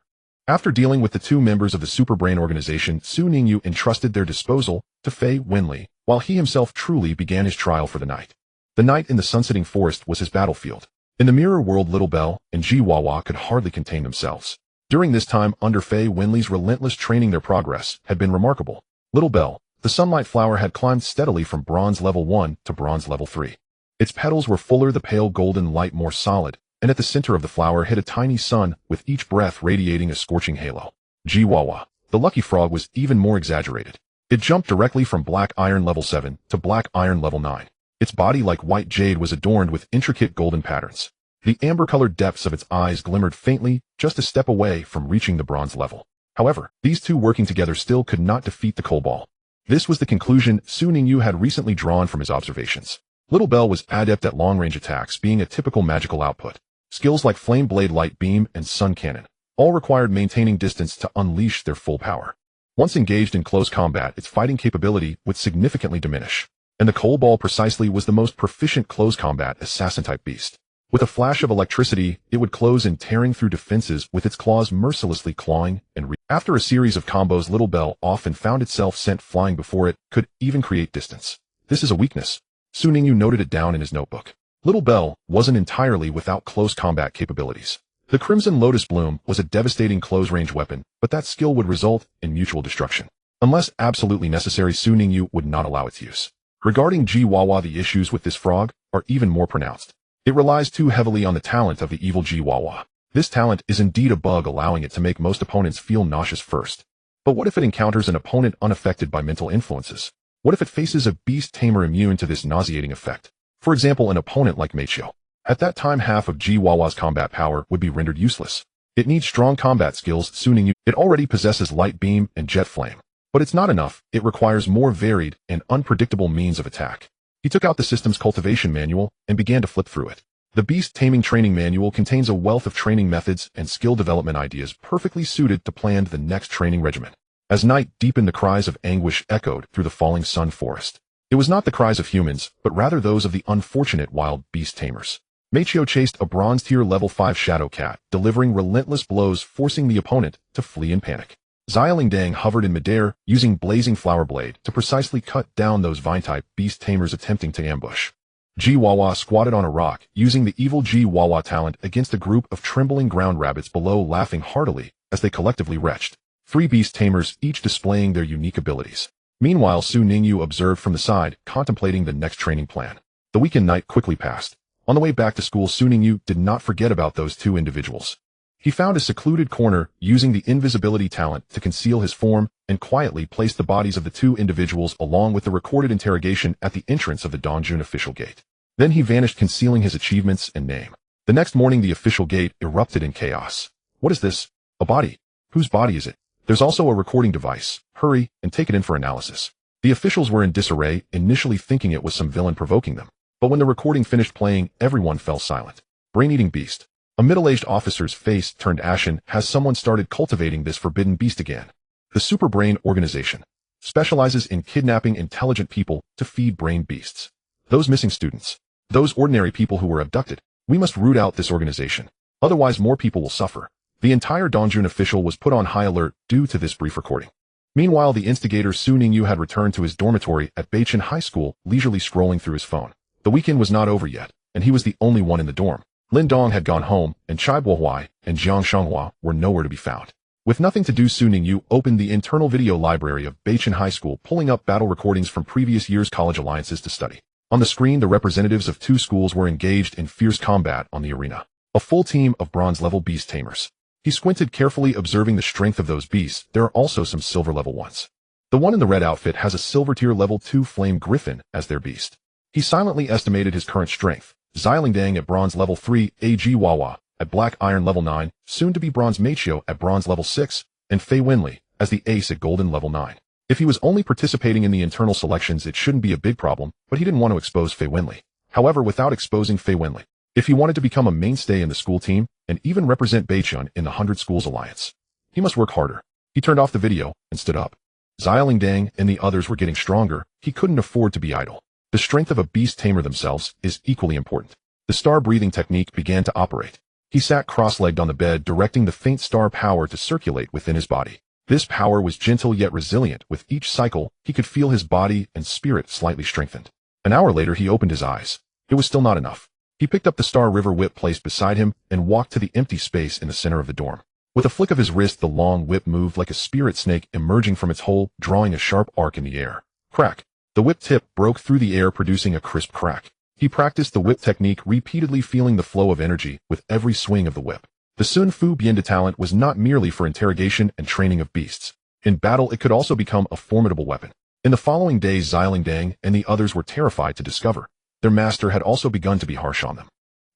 A: After dealing with the two members of the Super Brain organization, Su Ningyu entrusted their disposal to Fei Wenli, while he himself truly began his trial for the night. The night in the sunsetting forest was his battlefield. In the mirror world, Little Bell and Jiwawa could hardly contain themselves. During this time, under Fei Winley's relentless training, their progress had been remarkable. Little Bell, the sunlight flower, had climbed steadily from bronze level 1 to bronze level 3. Its petals were fuller, the pale golden light more solid, and at the center of the flower hid a tiny sun, with each breath radiating a scorching halo. Chihuahua, the lucky frog, was even more exaggerated. It jumped directly from black iron level 7 to black iron level 9. Its body, like white jade, was adorned with intricate golden patterns. The amber-colored depths of its eyes glimmered faintly, just a step away from reaching the bronze level. However, these two working together still could not defeat the kobold. This was the conclusion Ningyu had recently drawn from his observations. Little Bell was adept at long-range attacks, being a typical magical output. Skills like Flame Blade, Light Beam, and Sun Cannon all required maintaining distance to unleash their full power. Once engaged in close combat, its fighting capability would significantly diminish. And the kobold precisely was the most proficient close combat assassin-type beast. With a flash of electricity, it would close in, tearing through defenses with its claws mercilessly clawing and After a series of combos, Little Bell often found itself sent flying before it could even create distance. This is a weakness. Ningyu noted it down in his notebook. Little Bell wasn't entirely without close combat capabilities. The Crimson Lotus Bloom was a devastating close-range weapon, but that skill would result in mutual destruction. Unless absolutely necessary, Ningyu would not allow its use. Regarding Chihuahua, the issues with this frog are even more pronounced. It relies too heavily on the talent of the evil Chihuahua. This talent is indeed a bug, allowing it to make most opponents feel nauseous first. But what if it encounters an opponent unaffected by mental influences? What if it faces a beast tamer immune to this nauseating effect? For example, an opponent like Machio. At that time, half of Chihuahua's combat power would be rendered useless. It needs strong combat skills. Ningyu. It already possesses Light Beam and Jet Flame. But it's not enough. It requires more varied and unpredictable means of attack. He took out the system's cultivation manual and began to flip through it. The Beast Taming Training Manual contains a wealth of training methods and skill development ideas perfectly suited to plan the next training regimen. As night deepened, the cries of anguish echoed through the falling sun forest. It was not the cries of humans, but rather those of the unfortunate wild beast tamers. Machio chased a bronze tier level 5 shadow cat, delivering relentless blows, forcing the opponent to flee in panic. Xiaolingdang hovered in midair, using blazing flower blade to precisely cut down those vine-type beast tamers attempting to ambush. Chihuahua squatted on a rock, using the evil Chihuahua talent against a group of trembling ground rabbits below, laughing heartily as they collectively retched. 3 beast tamers, each displaying their unique abilities. Meanwhile, Ningyu observed from the side, contemplating the next training plan. The weekend night quickly passed. On the way back to school, Ningyu did not forget about those 2 individuals. He found a secluded corner, using the invisibility talent to conceal his form, and quietly placed the bodies of the 2 individuals along with the recorded interrogation at the entrance of the Dongjun official gate. Then he vanished, concealing his achievements and name. The next morning, the official gate erupted in chaos. What is this? A body? Whose body is it? There's also a recording device. Hurry and take it in for analysis. The officials were in disarray, initially thinking it was some villain provoking them. But when the recording finished playing, everyone fell silent. Brain-eating beast. A middle-aged officer's face turned ashen. Has someone started cultivating this forbidden beast again? The Super Brain Organization specializes in kidnapping intelligent people to feed brain beasts. Those missing students. Those ordinary people who were abducted. We must root out this organization. Otherwise, more people will suffer. The entire Dongjun official was put on high alert due to this brief recording. Meanwhile, the instigator Ningyu had returned to his dormitory at Beichin High School, leisurely scrolling through his phone. The weekend was not over yet, and he was the only one in the dorm. Lin Dong had gone home, and Chai Bohuai and Jiang Shanghua were nowhere to be found. With nothing to do, Ningyu opened the internal video library of Beichin High School, pulling up battle recordings from previous year's college alliances to study. On the screen, the representatives of 2 schools were engaged in fierce combat on the arena. A full team of bronze-level beast tamers. He squinted carefully, observing the strength of those beasts. There are also some silver-level ones. The one in the red outfit has a silver-tier level 2 flame griffin as their beast. He silently estimated his current strength. Xiaolingdang at bronze level 3, Chihuahua at black iron level 9, soon to be bronze Machio at bronze level 6, and Fei Winley as the ace at golden level 9. If he was only participating in the internal selections, it shouldn't be a big problem, but he didn't want to expose Fei Winley. However, without exposing Fei Winley, if he wanted to become a mainstay in the school team and even represent Beichun in the 100 Schools Alliance, he must work harder. He turned off the video and stood up. Xiaolingdang and the others were getting stronger. He couldn't afford to be idle. The strength of a beast tamer themselves is equally important. The star breathing technique began to operate. He sat cross-legged on the bed, directing the faint star power to circulate within his body. This power was gentle yet resilient. With each cycle, he could feel his body and spirit slightly strengthened. An hour later, he opened his eyes. It was still not enough. He picked up the Star River whip placed beside him and walked to the empty space in the center of the dorm. With a flick of his wrist, the long whip moved like a spirit snake emerging from its hole, drawing a sharp arc in the air. Crack! The whip tip broke through the air, producing a crisp crack. He practiced the whip technique, repeatedly feeling the flow of energy with every swing of the whip. The Sun Fu Bian talent was not merely for interrogation and training of beasts. In battle, it could also become a formidable weapon. In the following days, Xialing Dang and the others were terrified to discover their master had also begun to be harsh on them.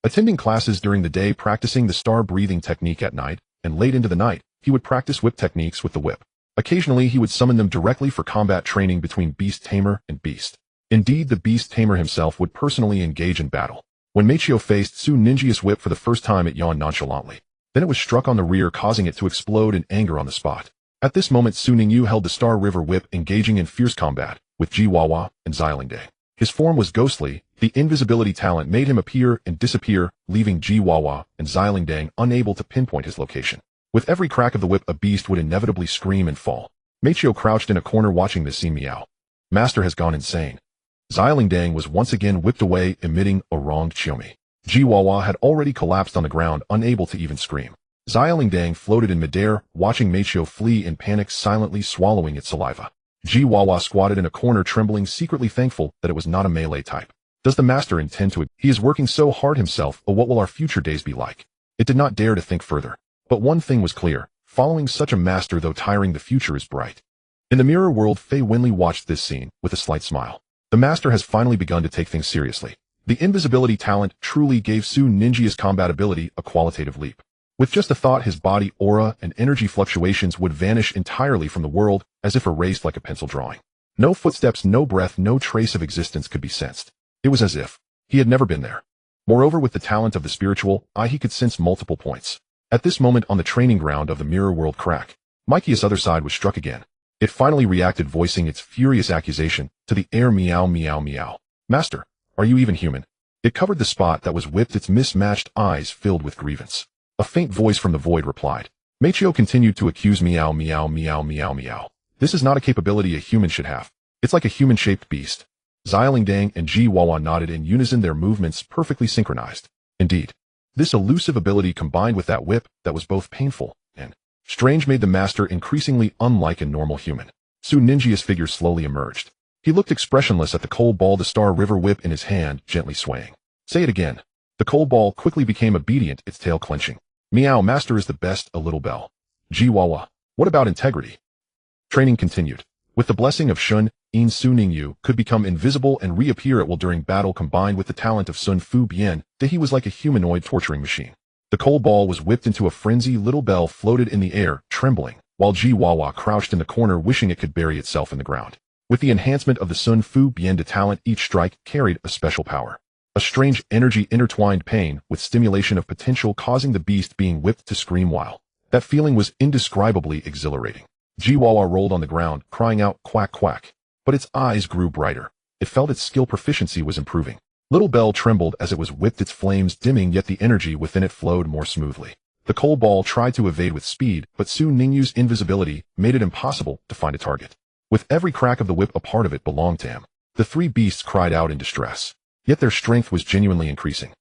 A: Attending classes during the day, practicing the star-breathing technique at night, and late into the night, he would practice whip techniques with the whip. Occasionally, he would summon them directly for combat training between Beast Tamer and Beast. Indeed, the Beast Tamer himself would personally engage in battle. When Meichio faced Su Ninja's whip for the first time, it yawned nonchalantly. Then it was struck on the rear, causing it to explode in anger on the spot. At this moment, Su Ningyu held the Star River Whip, engaging in fierce combat with Jiwawa and Xialing Dang. His form was ghostly. The invisibility talent made him appear and disappear, leaving Jiwawa and Xialing Dang unable to pinpoint his location. With every crack of the whip, a beast would inevitably scream and fall. Meichio crouched in a corner watching this scene. Meow. Master has gone insane. Xialing Dang was once again whipped away, emitting a wronged chiomi. Jiwawa had already collapsed on the ground, unable to even scream. Xialing Dang floated in midair, watching Meichio flee in panic, silently swallowing its saliva. Jiwawa squatted in a corner, trembling, secretly thankful that it was not a melee type. Does the master intend to? He is working so hard himself. Oh, what will our future days be like? It did not dare to think further. But one thing was clear. Following such a master, though tiring, the future is bright. In the mirror world, Fei Winley watched this scene with a slight smile. The master has finally begun to take things seriously. The invisibility talent truly gave Su Ninja's combat ability a qualitative leap. With just a thought, his body, aura, and energy fluctuations would vanish entirely from the world, as if erased like a pencil drawing. No footsteps, no breath, no trace of existence could be sensed. It was as if he had never been there. Moreover, with the talent of the spiritual eye, he could sense multiple points. At this moment, on the training ground of the mirror world, crack, Mikey's other side was struck again. It finally reacted, voicing its furious accusation to the air. Meow, meow, meow. Master, are you even human? It covered the spot that was whipped, its mismatched eyes filled with grievance. A faint voice from the void replied. Meichio continued to accuse. Meow, meow, meow, meow, meow. This is not a capability a human should have. It's like a human-shaped beast. Xialing Dang and Jiwawa nodded in unison, their movements perfectly synchronized. Indeed, this elusive ability combined with that whip that was both painful and strange made the master increasingly unlike a normal human. Su Ninja's figure slowly emerged. He looked expressionless at the coal ball, the Star River Whip in his hand, gently swaying. Say it again. The coal ball quickly became obedient, its tail clenching. Meow, master is the best, a little bell. Jiwawa, what about integrity? Training continued. With the blessing of Shun, Su Ningyu could become invisible and reappear at will during battle. Combined with the talent of Sun Fu Bian, that he was like a humanoid torturing machine. The coal ball was whipped into a frenzy. Little Bell floated in the air, trembling, while Jiwawa crouched in the corner, wishing it could bury itself in the ground. With the enhancement of the Sun Fu Bian talent, each strike carried a special power. A strange energy intertwined pain with stimulation of potential, causing the beast being whipped to scream while that feeling was indescribably exhilarating. Jiwawa rolled on the ground, crying out, quack, quack. But its eyes grew brighter. It felt its skill proficiency was improving. Little Bell trembled as it was whipped, its flames dimming, yet the energy within it flowed more smoothly. The coal ball tried to evade with speed, but Su Ningyu's invisibility made it impossible to find a target. With every crack of the whip, a part of it belonged to him. The three beasts cried out in distress. Yet their strength was genuinely increasing.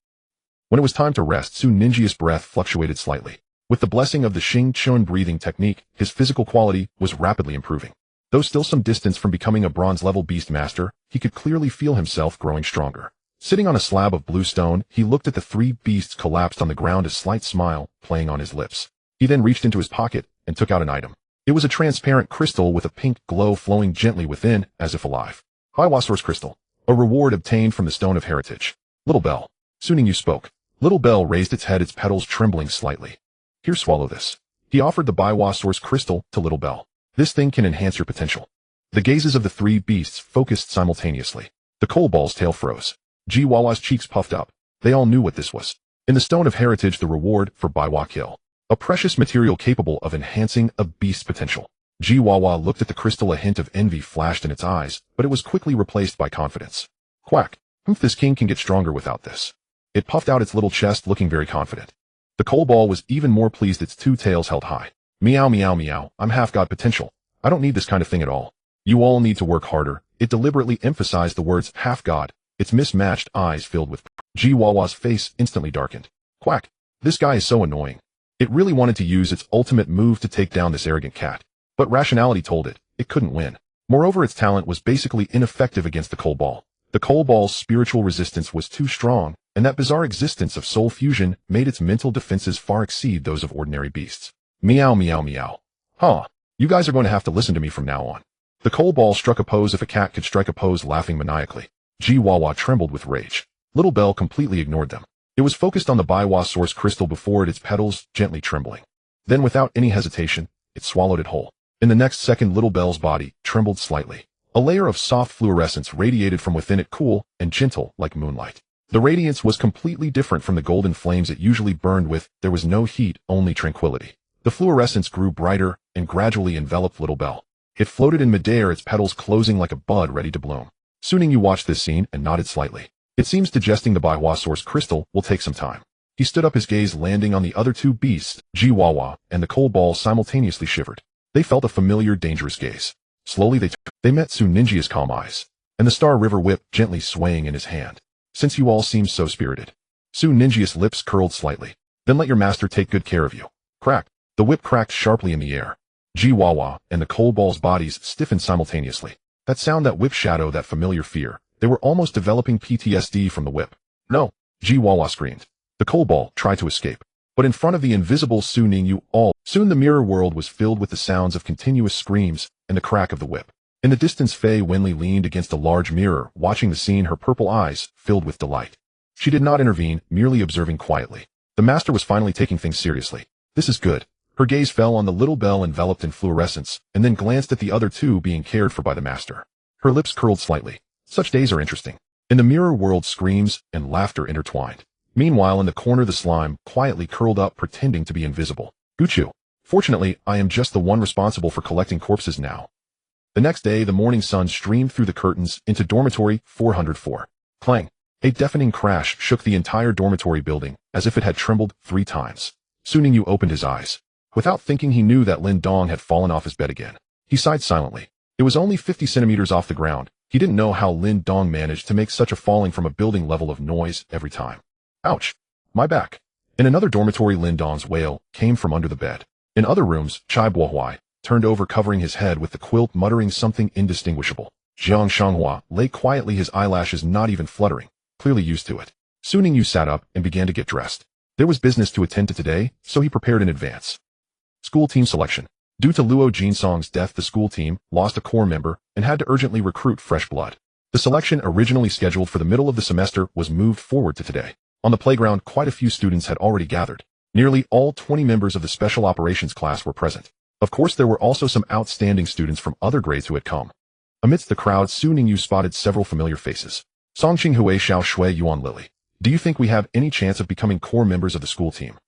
A: When it was time to rest, Su Ninja's breath fluctuated slightly. With the blessing of the Xing Chun breathing technique, his physical quality was rapidly improving. Though still some distance from becoming a bronze-level beast master, he could clearly feel himself growing stronger. Sitting on a slab of blue stone, he looked at the three beasts collapsed on the ground, a slight smile playing on his lips. He then reached into his pocket and took out an item. It was a transparent crystal with a pink glow flowing gently within, as if alive. Hiwasaur's crystal. A reward obtained from the Stone of Heritage. Little Bell. Su Ningyu spoke. Little Bell raised its head, its petals trembling slightly. Here, swallow this. He offered the Biwasaur's crystal to Little Bell. This thing can enhance your potential. The gazes of the three beasts focused simultaneously. The coal ball's tail froze. Jiwawa's cheeks puffed up. They all knew what this was. In the Stone of Heritage, the reward for Biwa kill. A precious material capable of enhancing a beast's potential. Jiwawa looked at the crystal, a hint of envy flashed in its eyes, but it was quickly replaced by confidence. Quack. This king can get stronger without this. It puffed out its little chest, looking very confident. The coal ball was even more pleased, its two tails held high. Meow, meow, meow. I'm half-god potential. I don't need this kind of thing at all. You all need to work harder. It deliberately emphasized the words half-god, its mismatched eyes filled with. Jiwawa's face instantly darkened. Quack. This guy is so annoying. It really wanted to use its ultimate move to take down this arrogant cat. But rationality told it, it couldn't win. Moreover, its talent was basically ineffective against the coal ball. The coal ball's spiritual resistance was too strong, and that bizarre existence of soul fusion made its mental defenses far exceed those of ordinary beasts. Meow meow meow. Huh. You guys are going to have to listen to me from now on. The coal ball struck a pose if a cat could strike a pose, laughing maniacally. Chihuahua trembled with rage. Little Bell completely ignored them. It was focused on the Baiwa source crystal before it, its petals gently trembling. Then without any hesitation, it swallowed it whole. In the next second, Little Bell's body trembled slightly. A layer of soft fluorescence radiated from within it, cool and gentle like moonlight. The radiance was completely different from the golden flames it usually burned with. There was no heat, only tranquility. The fluorescence grew brighter and gradually enveloped Little Bell. It floated in midair, its petals closing like a bud ready to bloom. Suning Yu watched this scene and nodded slightly. It seems digesting the Baiwa source crystal will take some time. He stood up, his gaze landing on the other two beasts. Chihuahua and the coal ball simultaneously shivered. They felt a familiar, dangerous gaze. Slowly they met Su Ninja's calm eyes, and the Star River whip gently swaying in his hand. Since you all seem so spirited. Su Ninja's lips curled slightly. Then let your master take good care of you. Crack. The whip cracked sharply in the air. Chihuahua and the coal ball's bodies stiffened simultaneously. That sound, that whip shadow, that familiar fear. They were almost developing PTSD from the whip. No, Chihuahua screamed. The coal ball tried to escape. But in front of the invisible Su Ningyu, soon the mirror world was filled with the sounds of continuous screams and the crack of the whip. In the distance, Fei Wenli leaned against a large mirror, watching the scene, her purple eyes filled with delight. She did not intervene, merely observing quietly. The master was finally taking things seriously. This is good. Her gaze fell on the Little Bell enveloped in fluorescence, and then glanced at the other two being cared for by the master. Her lips curled slightly. Such days are interesting. In the mirror world, screams and laughter intertwined. Meanwhile, in the corner, the slime quietly curled up, pretending to be invisible. Guchu. Fortunately, I am just the one responsible for collecting corpses now. The next day, the morning sun streamed through the curtains into dormitory 404. Clang. A deafening crash shook the entire dormitory building, as if it had trembled 3 times. Su Ningyu opened his eyes. Without thinking, he knew that Lin Dong had fallen off his bed again. He sighed silently. It was only 50 centimeters off the ground. He didn't know how Lin Dong managed to make such a falling from a building level of noise every time. Ouch. My back. In another dormitory, Lin Dong's wail came from under the bed. In other rooms, Chai Buohuai turned over, covering his head with the quilt, muttering something indistinguishable. Jiang Shanghua lay quietly, his eyelashes not even fluttering, clearly used to it. Su Ningyu sat up and began to get dressed. There was business to attend to today, so he prepared in advance. School team selection. Due to Luo Jinsong's death, the school team lost a core member and had to urgently recruit fresh blood. The selection, originally scheduled for the middle of the semester, was moved forward to today. On the playground, quite a few students had already gathered. Nearly all 20 members of the special operations class were present. Of course, there were also some outstanding students from other grades who had come. Amidst the crowd, Su Ningyu spotted several familiar faces. Songqing Hui, Xiao Shui, Yuan Lily. Do you think we have any chance of becoming core members of the school team?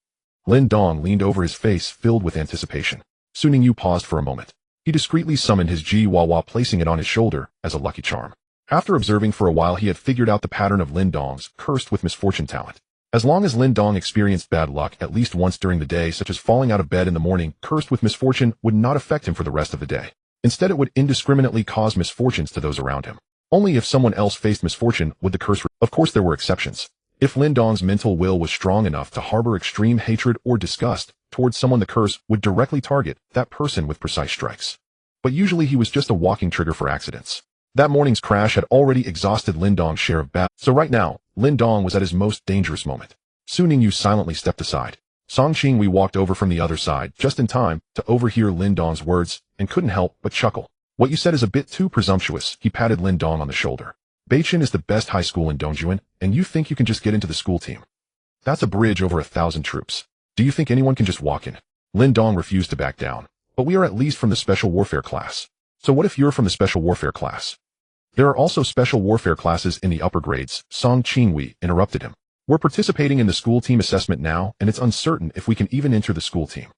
A: Lin Dong leaned over, his face filled with anticipation. Su Ningyu paused for a moment. He discreetly summoned his Chihuahua, placing it on his shoulder as a lucky charm. After observing for a while, he had figured out the pattern of Lin Dong's cursed with misfortune talent. As long as Lin Dong experienced bad luck at least once during the day, such as falling out of bed in the morning, cursed with misfortune would not affect him for the rest of the day. Instead, it would indiscriminately cause misfortunes to those around him. Only if someone else faced misfortune would the curse. Of course, there were exceptions. If Lin Dong's mental will was strong enough to harbor extreme hatred or disgust towards someone, the curse would directly target that person with precise strikes. But usually he was just a walking trigger for accidents. That morning's crash had already exhausted Lin Dong's share of battle. So right now, Lin Dong was at his most dangerous moment. Su Ningyu silently stepped aside. Songqing Wei walked over from the other side just in time to overhear Lin Dong's words and couldn't help but chuckle. What you said is a bit too presumptuous. He patted Lin Dong on the shoulder. Beichen is the best high school in Dongjuan, and you think you can just get into the school team? That's a bridge over 1,000 troops. Do you think anyone can just walk in? Lin Dong refused to back down. But we are at least from the special warfare class. So what if you're from the special warfare class? There are also special warfare classes in the upper grades. Song Qingwei interrupted him. We're participating in the school team assessment now, and it's uncertain if we can even enter the school team.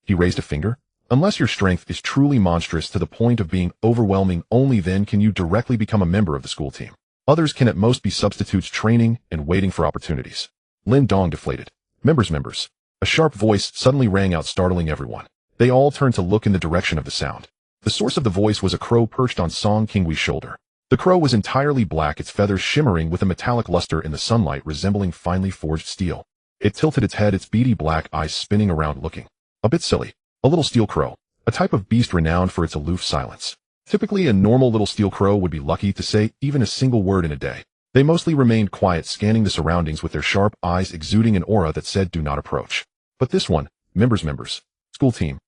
A: He raised a finger. Unless your strength is truly monstrous to the point of being overwhelming, only then can you directly become a member of the school team. Others can at most be substitutes, training and waiting for opportunities. Lin Dong deflated. Members. A sharp voice suddenly rang out, startling everyone. They all turned to look in the direction of the sound. The source of the voice was a crow perched on Song Qingwei's shoulder. The crow was entirely black, its feathers shimmering with a metallic luster in the sunlight, resembling finely forged steel. It tilted its head, its beady black eyes spinning around looking a bit silly. A little steel crow, a type of beast renowned for its aloof silence. Typically, a normal little steel crow would be lucky to say even a single word in a day. They mostly remained quiet, scanning the surroundings with their sharp eyes exuding an aura that said do not approach. But this one, members, school team.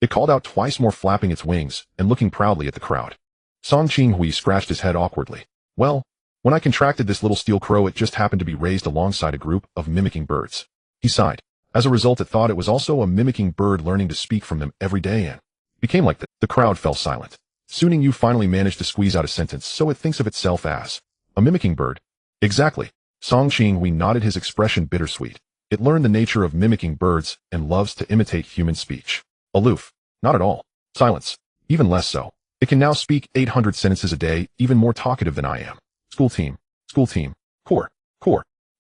A: It called out twice more, flapping its wings and looking proudly at the crowd. Song Qinghui scratched his head awkwardly. Well, when I contracted this little steel crow, it just happened to be raised alongside a group of mimicking birds. He sighed. As a result, it thought it was also a mimicking bird learning to speak from them every day and became like that. The crowd fell silent. Ningyu finally managed to squeeze out a sentence. So it thinks of itself as a mimicking bird. Exactly. Song Qinghui nodded, his expression bittersweet. It learned the nature of mimicking birds and loves to imitate human speech. Aloof. Not at all. Silence. Even less so. It can now speak 800 sentences a day, even more talkative than I am. School team. Core.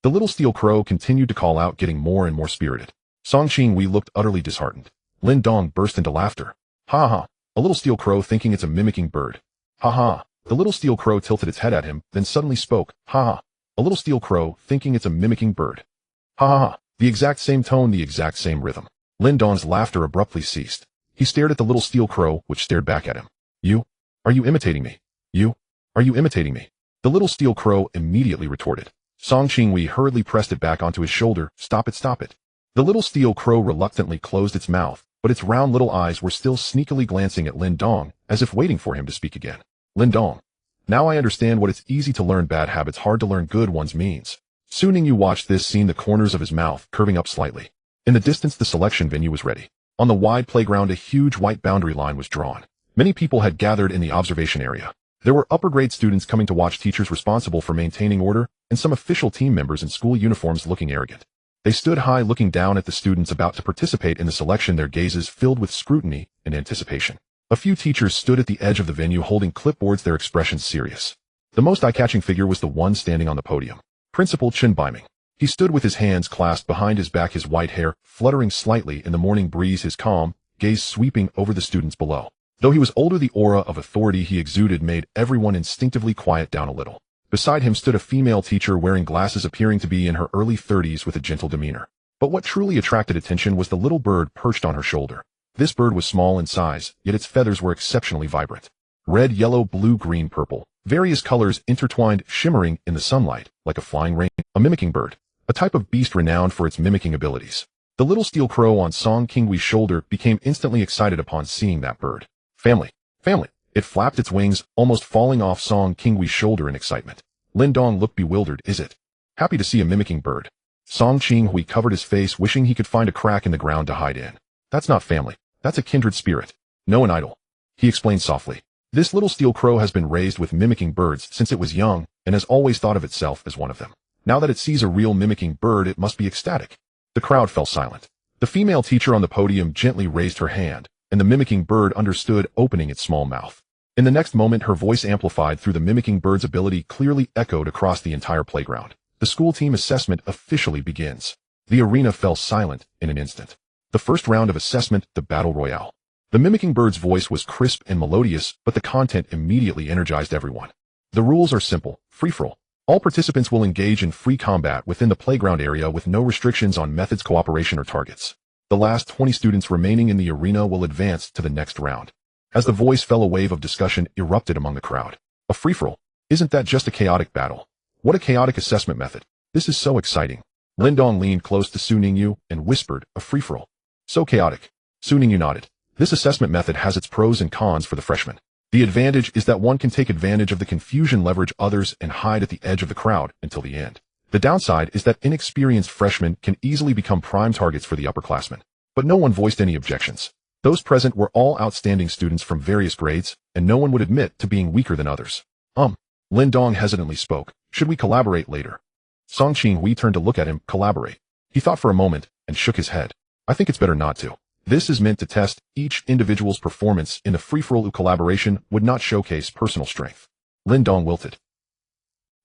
A: The little steel crow continued to call out, getting more and more spirited. Song Qinghui looked utterly disheartened. Lin Dong burst into laughter. Ha ha. A little steel crow thinking it's a mimicking bird. Ha ha. The little steel crow tilted its head at him, then suddenly spoke. Ha ha. A little steel crow thinking it's a mimicking bird. Ha ha ha. The exact same tone, the exact same rhythm. Lin Dong's laughter abruptly ceased. He stared at the little steel crow, which stared back at him. Are you imitating me? Are you imitating me? The little steel crow immediately retorted. Song Qinghui hurriedly pressed it back onto his shoulder. Stop it. The little steel crow reluctantly closed its mouth, but its round little eyes were still sneakily glancing at Lin Dong, as if waiting for him to speak again. Lin Dong. Now I understand what it's easy to learn bad habits, hard to learn good ones means. Ningyu watched this scene, the corners of his mouth curving up slightly. In the distance, the selection venue was ready. On the wide playground, a huge white boundary line was drawn. Many people had gathered in the observation area. There were upper grade students coming to watch, teachers responsible for maintaining order, and some official team members in school uniforms looking arrogant. They stood high, looking down at the students about to participate in the selection, their gazes filled with scrutiny and anticipation. A few teachers stood at the edge of the venue holding clipboards, their expressions serious. The most eye-catching figure was the one standing on the podium. Principal Chen Baiming. He stood with his hands clasped behind his back, his white hair fluttering slightly in the morning breeze, his calm gaze sweeping over the students below. Though he was older, the aura of authority he exuded made everyone instinctively quiet down a little. Beside him stood a female teacher wearing glasses, appearing to be in her early 30s with a gentle demeanor. But what truly attracted attention was the little bird perched on her shoulder. This bird was small in size, yet its feathers were exceptionally vibrant. Red, yellow, blue, green, purple. Various colors intertwined, shimmering in the sunlight, like a flying rain. A mimicking bird. A type of beast renowned for its mimicking abilities. The little steel crow on Song Qinghui's shoulder became instantly excited upon seeing that bird. Family. It flapped its wings, almost falling off Song Qinghui's shoulder in excitement. Lin Dong looked bewildered. Is it happy to see a mimicking bird? Song Qinghui covered his face, wishing he could find a crack in the ground to hide in. That's not family. That's a kindred spirit. No, an idol. He explained softly. This little steel crow has been raised with mimicking birds since it was young and has always thought of itself as one of them. Now that it sees a real mimicking bird, it must be ecstatic. The crowd fell silent. The female teacher on the podium gently raised her hand, and the mimicking bird understood, opening its small mouth. In the next moment, her voice, amplified through the mimicking bird's ability, clearly echoed across the entire playground. The school team assessment officially begins. The arena fell silent in an instant. The first round of assessment, the battle royale. The mimicking bird's voice was crisp and melodious, but the content immediately energized everyone. The rules are simple, free-for-all. All participants will engage in free combat within the playground area with no restrictions on methods, cooperation, or targets. The last 20 students remaining in the arena will advance to the next round. As the voice fell, a wave of discussion erupted among the crowd. A free-for-all? Isn't that just a chaotic battle? What a chaotic assessment method. This is so exciting. Lin Dong leaned close to Ningyu and whispered, a free-for-all. So chaotic. Ningyu nodded. This assessment method has its pros and cons for the freshmen. The advantage is that one can take advantage of the confusion, leverage others, and hide at the edge of the crowd until the end. The downside is that inexperienced freshmen can easily become prime targets for the upperclassmen. But no one voiced any objections. Those present were all outstanding students from various grades, and no one would admit to being weaker than others. Lin Dong hesitantly spoke. Should we collaborate later? Song Qinghui turned to look at him. Collaborate. He thought for a moment and shook his head. I think it's better not to. This is meant to test each individual's performance in the free-for-all. Collaboration would not showcase personal strength. Lin Dong wilted.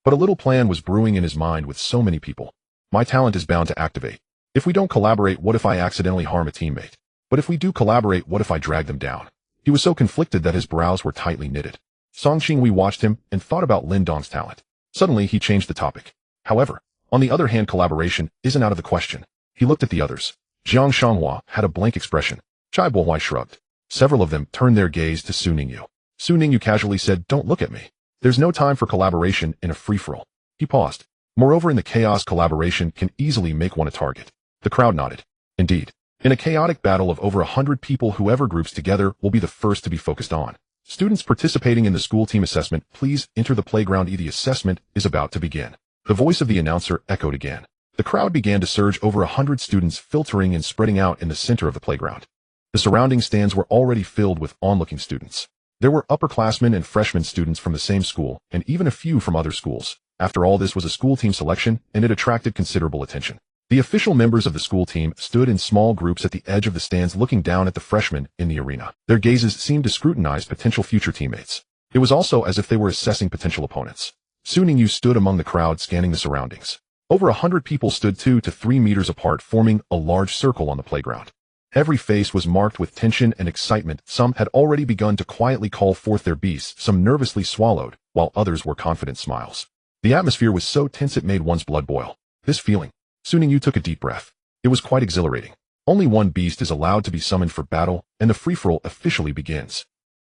A: But a little plan was brewing in his mind with so many people. My talent is bound to activate. If we don't collaborate, what if I accidentally harm a teammate? But if we do collaborate, what if I drag them down? He was so conflicted that his brows were tightly knitted. Song Qinghui watched him and thought about Lin Dong's talent. Suddenly, he changed the topic. However, On the other hand, collaboration isn't out of the question. He looked at the others. Jiang Shanghua had a blank expression. Chai Bohuai shrugged. Several of them turned their gaze to Su Ningyu. Su Ningyu casually said, "Don't look at me. There's no time for collaboration in a free-for-all." He paused. Moreover, in the chaos, collaboration can easily make one a target. The crowd nodded. Indeed. In a chaotic battle of over 100 people, whoever groups together will be the first to be focused on. Students participating in the school team assessment, please enter the playground. The assessment is about to begin. The voice of the announcer echoed again. The crowd began to surge, over 100 students filtering and spreading out in the center of the playground. The surrounding stands were already filled with onlooking students. There were upperclassmen and freshman students from the same school, and even a few from other schools. After all, this was a school team selection, and it attracted considerable attention. The official members of the school team stood in small groups at the edge of the stands, looking down at the freshmen in the arena. Their gazes seemed to scrutinize potential future teammates. It was also as if they were assessing potential opponents. Su Ningyu stood among the crowd, scanning the surroundings. Over 100 people stood 2 to 3 meters apart, forming a large circle on the playground. Every face was marked with tension and excitement. Some had already begun to quietly call forth their beasts, some nervously swallowed, while others were confident smiles. The atmosphere was so tense it made one's blood boil. This feeling. Su Ningyu took a deep breath. It was quite exhilarating. Only one beast is allowed to be summoned for battle, and the free-for-all officially begins.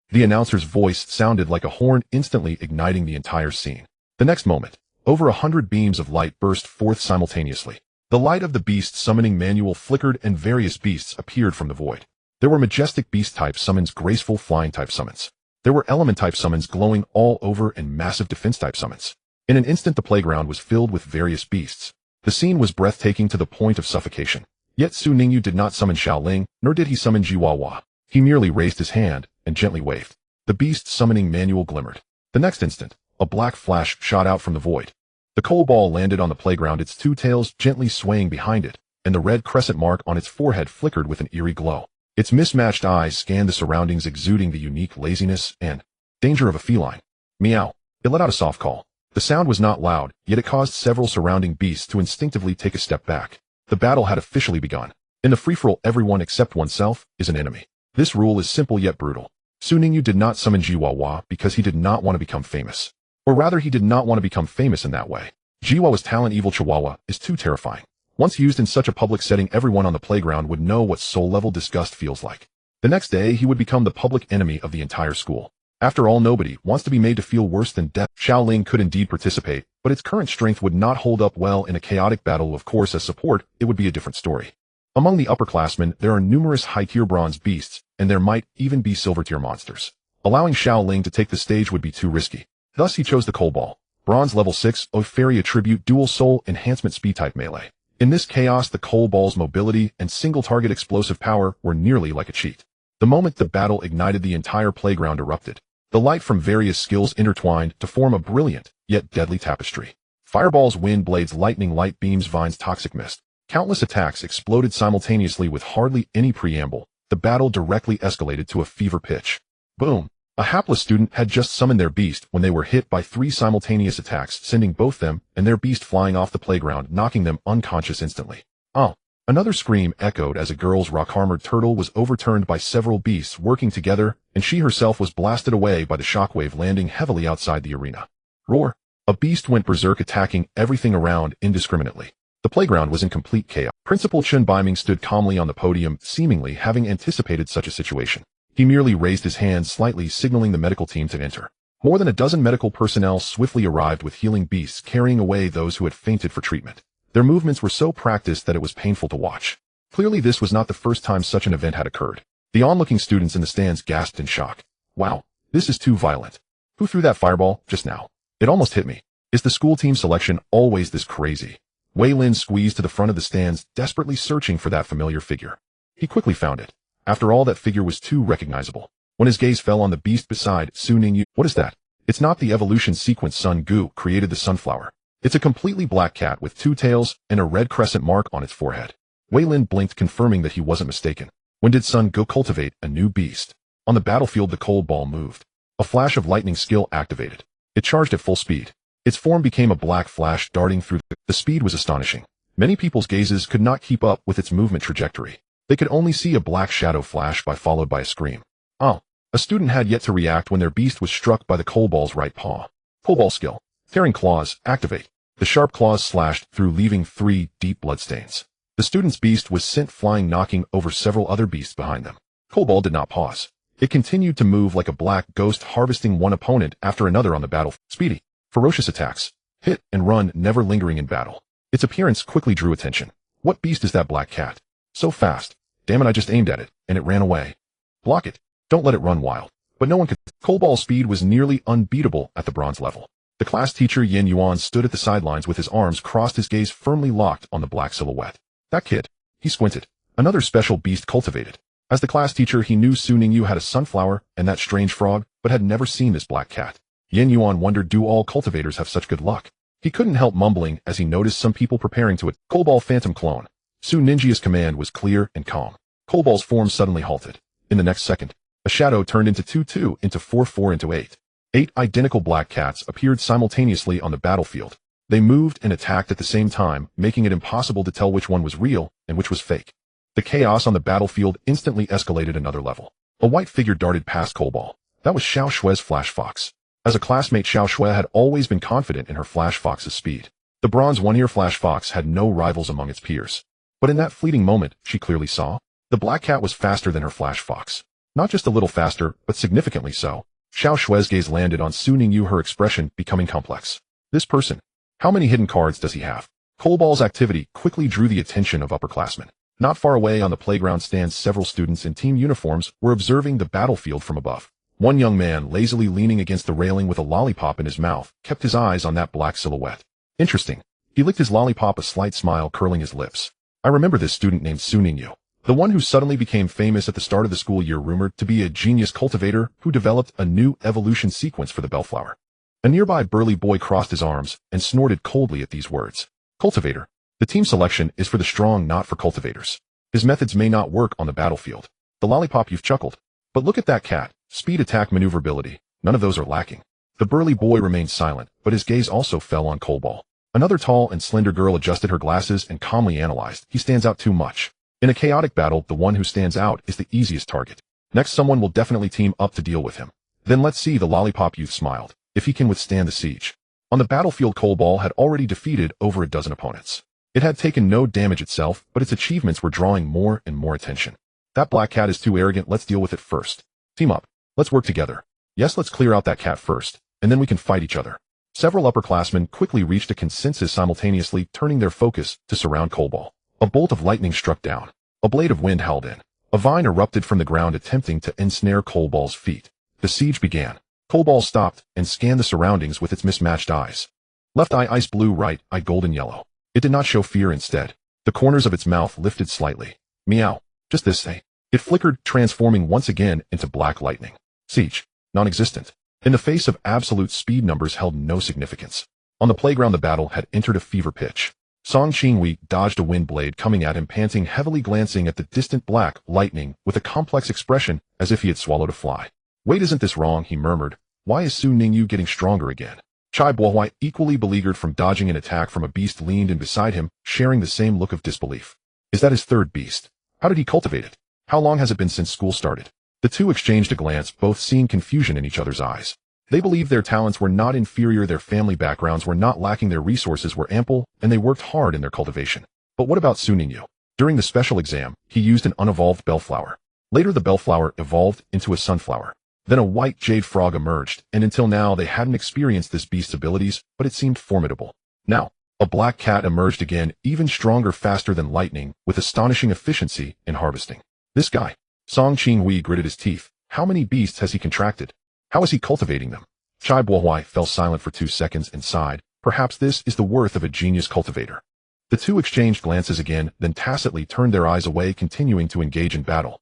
A: The announcer's voice sounded like a horn, instantly igniting the entire scene. The next moment, over 100 beams of light burst forth simultaneously. The light of the beast summoning manual flickered and various beasts appeared from the void. There were majestic beast-type summons, graceful flying-type summons. There were element-type summons glowing all over, and massive defense-type summons. In an instant, the playground was filled with various beasts. The scene was breathtaking to the point of suffocation. Yet Su Ningyu did not summon Xiaoling, nor did he summon Jiwawa. He merely raised his hand and gently waved. The beast summoning manual glimmered. The next instant, a black flash shot out from the void. The coal ball landed on the playground, its 2 tails gently swaying behind it, and the red crescent mark on its forehead flickered with an eerie glow. Its mismatched eyes scanned the surroundings, exuding the unique laziness and danger of a feline. Meow. It let out a soft call. The sound was not loud, yet it caused several surrounding beasts to instinctively take a step back. The battle had officially begun. In the free-for-all, everyone except oneself is an enemy. This rule is simple yet brutal. Su Ningyu did not summon Jiwawa because he did not want to become famous. Or rather, he did not want to become famous in that way. Jiwawa's talent, Evil Chihuahua, is too terrifying. Once used in such a public setting, everyone on the playground would know what soul-level disgust feels like. The next day, he would become the public enemy of the entire school. After all, nobody wants to be made to feel worse than death. Xiaoling could indeed participate, but its current strength would not hold up well in a chaotic battle. Of course, as support, it would be a different story. Among the upperclassmen, there are numerous high-tier bronze beasts, and there might even be silver-tier monsters. Allowing Xiaoling to take the stage would be too risky. Thus, he chose the coal ball. Bronze level 6, Fairy attribute, dual soul, enhancement, speed-type melee. In this chaos, the coal ball's mobility and single-target explosive power were nearly like a cheat. The moment the battle ignited, the entire playground erupted. The light from various skills intertwined to form a brilliant, yet deadly tapestry. Fireballs, wind blades, lightning, light beams, vines, toxic mist. Countless attacks exploded simultaneously with hardly any preamble. The battle directly escalated to a fever pitch. Boom! A hapless student had just summoned their beast when they were hit by 3 simultaneous attacks, sending both them and their beast flying off the playground, knocking them unconscious instantly. Oh! Another scream echoed as a girl's rock-armored turtle was overturned by several beasts working together, and she herself was blasted away by the shockwave, landing heavily outside the arena. Roar! A beast went berserk, attacking everything around indiscriminately. The playground was in complete chaos. Principal Chen Baiming stood calmly on the podium, seemingly having anticipated such a situation. He merely raised his hand slightly, signaling the medical team to enter. More than a dozen medical personnel swiftly arrived with healing beasts, carrying away those who had fainted for treatment. Their movements were so practiced that it was painful to watch. Clearly, this was not the first time such an event had occurred. The onlooking students in the stands gasped in shock. Wow, this is too violent. Who threw that fireball just now? It almost hit me. Is the school team selection always this crazy? Wei Lin squeezed to the front of the stands, desperately searching for that familiar figure. He quickly found it. After all, that figure was too recognizable. When his gaze fell on the beast beside Su Ningyu, what is that? It's not the evolution sequence Sun Gu created the sunflower. It's a completely black cat with 2 tails and a red crescent mark on its forehead. Wei Lin blinked, confirming that he wasn't mistaken. When did Sun Gu cultivate a new beast? On the battlefield, the cold ball moved. A flash of lightning skill activated. It charged at full speed. Its form became a black flash darting through. The speed was astonishing. Many people's gazes could not keep up with its movement trajectory. They could only see a black shadow flash followed by a scream. Oh! A student had yet to react when their beast was struck by the coal ball's right paw. Pole ball skill. Tearing claws, activate. The sharp claws slashed through, leaving 3 deep bloodstains. The student's beast was sent flying, knocking over several other beasts behind them. Cobalt did not pause. It continued to move like a black ghost, harvesting one opponent after another on the battlefield. Speedy, ferocious attacks, hit and run, never lingering in battle. Its appearance quickly drew attention. What beast is that black cat? So fast. Damn it, I just aimed at it, and it ran away. Block it. Don't let it run wild. But no one could. Cobalt's speed was nearly unbeatable at the bronze level. The class teacher Yin Yuan stood at the sidelines with his arms crossed, his gaze firmly locked on the black silhouette. That kid. He squinted. Another special beast cultivated. As the class teacher, he knew Su Ningyu had a sunflower and that strange frog, but had never seen this black cat. Yin Yuan wondered, do all cultivators have such good luck? He couldn't help mumbling as he noticed some people preparing to it. Cobalt Phantom Clone. Su Ninjia's command was clear and calm. Cobalt's form suddenly halted. In the next second, a shadow turned into 2-2, into 4-4, into 8. 8 identical black cats appeared simultaneously on the battlefield. They moved and attacked at the same time, making it impossible to tell which one was real and which was fake. The chaos on the battlefield instantly escalated another level. A white figure darted past Cobalt. That was Xiao Shue's Flash Fox. As a classmate, Xiao Shue had always been confident in her Flash Fox's speed. The bronze one-ear Flash Fox had no rivals among its peers. But in that fleeting moment, she clearly saw the black cat was faster than her Flash Fox. Not just a little faster, but significantly so. Xiao Shue's gaze landed on Su Ningyu, her expression becoming complex. This person. How many hidden cards does he have? Cobalt's activity quickly drew the attention of upperclassmen. Not far away on the playground stands, several students in team uniforms were observing the battlefield from above. One young man, lazily leaning against the railing with a lollipop in his mouth, kept his eyes on that black silhouette. Interesting. He licked his lollipop, a slight smile curling his lips. I remember this student named Su Ningyu. The one who suddenly became famous at the start of the school year, rumored to be a genius cultivator who developed a new evolution sequence for the bellflower. A nearby burly boy crossed his arms and snorted coldly at these words. Cultivator. The team selection is for the strong, not for cultivators. His methods may not work on the battlefield. The lollipop, you've chuckled. But look at that cat. Speed, attack, maneuverability. None of those are lacking. The burly boy remained silent, but his gaze also fell on Cobalt. Another tall and slender girl adjusted her glasses and calmly analyzed. He stands out too much. In a chaotic battle, the one who stands out is the easiest target. Next, someone will definitely team up to deal with him. Then let's see, the lollipop youth smiled, if he can withstand the siege. On the battlefield, Cobalt had already defeated over a dozen opponents. It had taken no damage itself, but its achievements were drawing more and more attention. That black cat is too arrogant, let's deal with it first. Team up. Let's work together. Yes, let's clear out that cat first, and then we can fight each other. Several upperclassmen quickly reached a consensus, simultaneously turning their focus to surround Cobalt. A bolt of lightning struck down. A blade of wind howled in. A vine erupted from the ground, attempting to ensnare Cobalt's feet. The siege began. Cobalt stopped and scanned the surroundings with its mismatched eyes. Left eye ice blue, right eye golden yellow. It did not show fear, instead. The corners of its mouth lifted slightly. Meow. Just this, eh? It flickered, transforming once again into black lightning. Siege. Non-existent. In the face of absolute speed, numbers held no significance. On the playground, the battle had entered a fever pitch. Song Qingwei dodged a wind blade coming at him, panting heavily, glancing at the distant black lightning with a complex expression as if he had swallowed a fly. Wait, isn't this wrong? He murmured. Why is Su Ningyu getting stronger again? Chai Bohuai, equally beleaguered from dodging an attack from a beast, leaned in beside him, sharing the same look of disbelief. Is that his third beast? How did he cultivate it? How long has it been since school started? The two exchanged a glance, both seeing confusion in each other's eyes. They believed their talents were not inferior, their family backgrounds were not lacking, their resources were ample, and they worked hard in their cultivation. But what about Su Ningyu? During the special exam, he used an unevolved bellflower. Later, the bellflower evolved into a sunflower. Then a white jade frog emerged, and until now they hadn't experienced this beast's abilities, but it seemed formidable. Now, a black cat emerged again, even stronger, faster than lightning, with astonishing efficiency in harvesting. This guy. Song Qingwei gritted his teeth. How many beasts has he contracted? How is he cultivating them? Chai Bohuai fell silent for 2 seconds and sighed. Perhaps this is the worth of a genius cultivator. The two exchanged glances again, then tacitly turned their eyes away, continuing to engage in battle.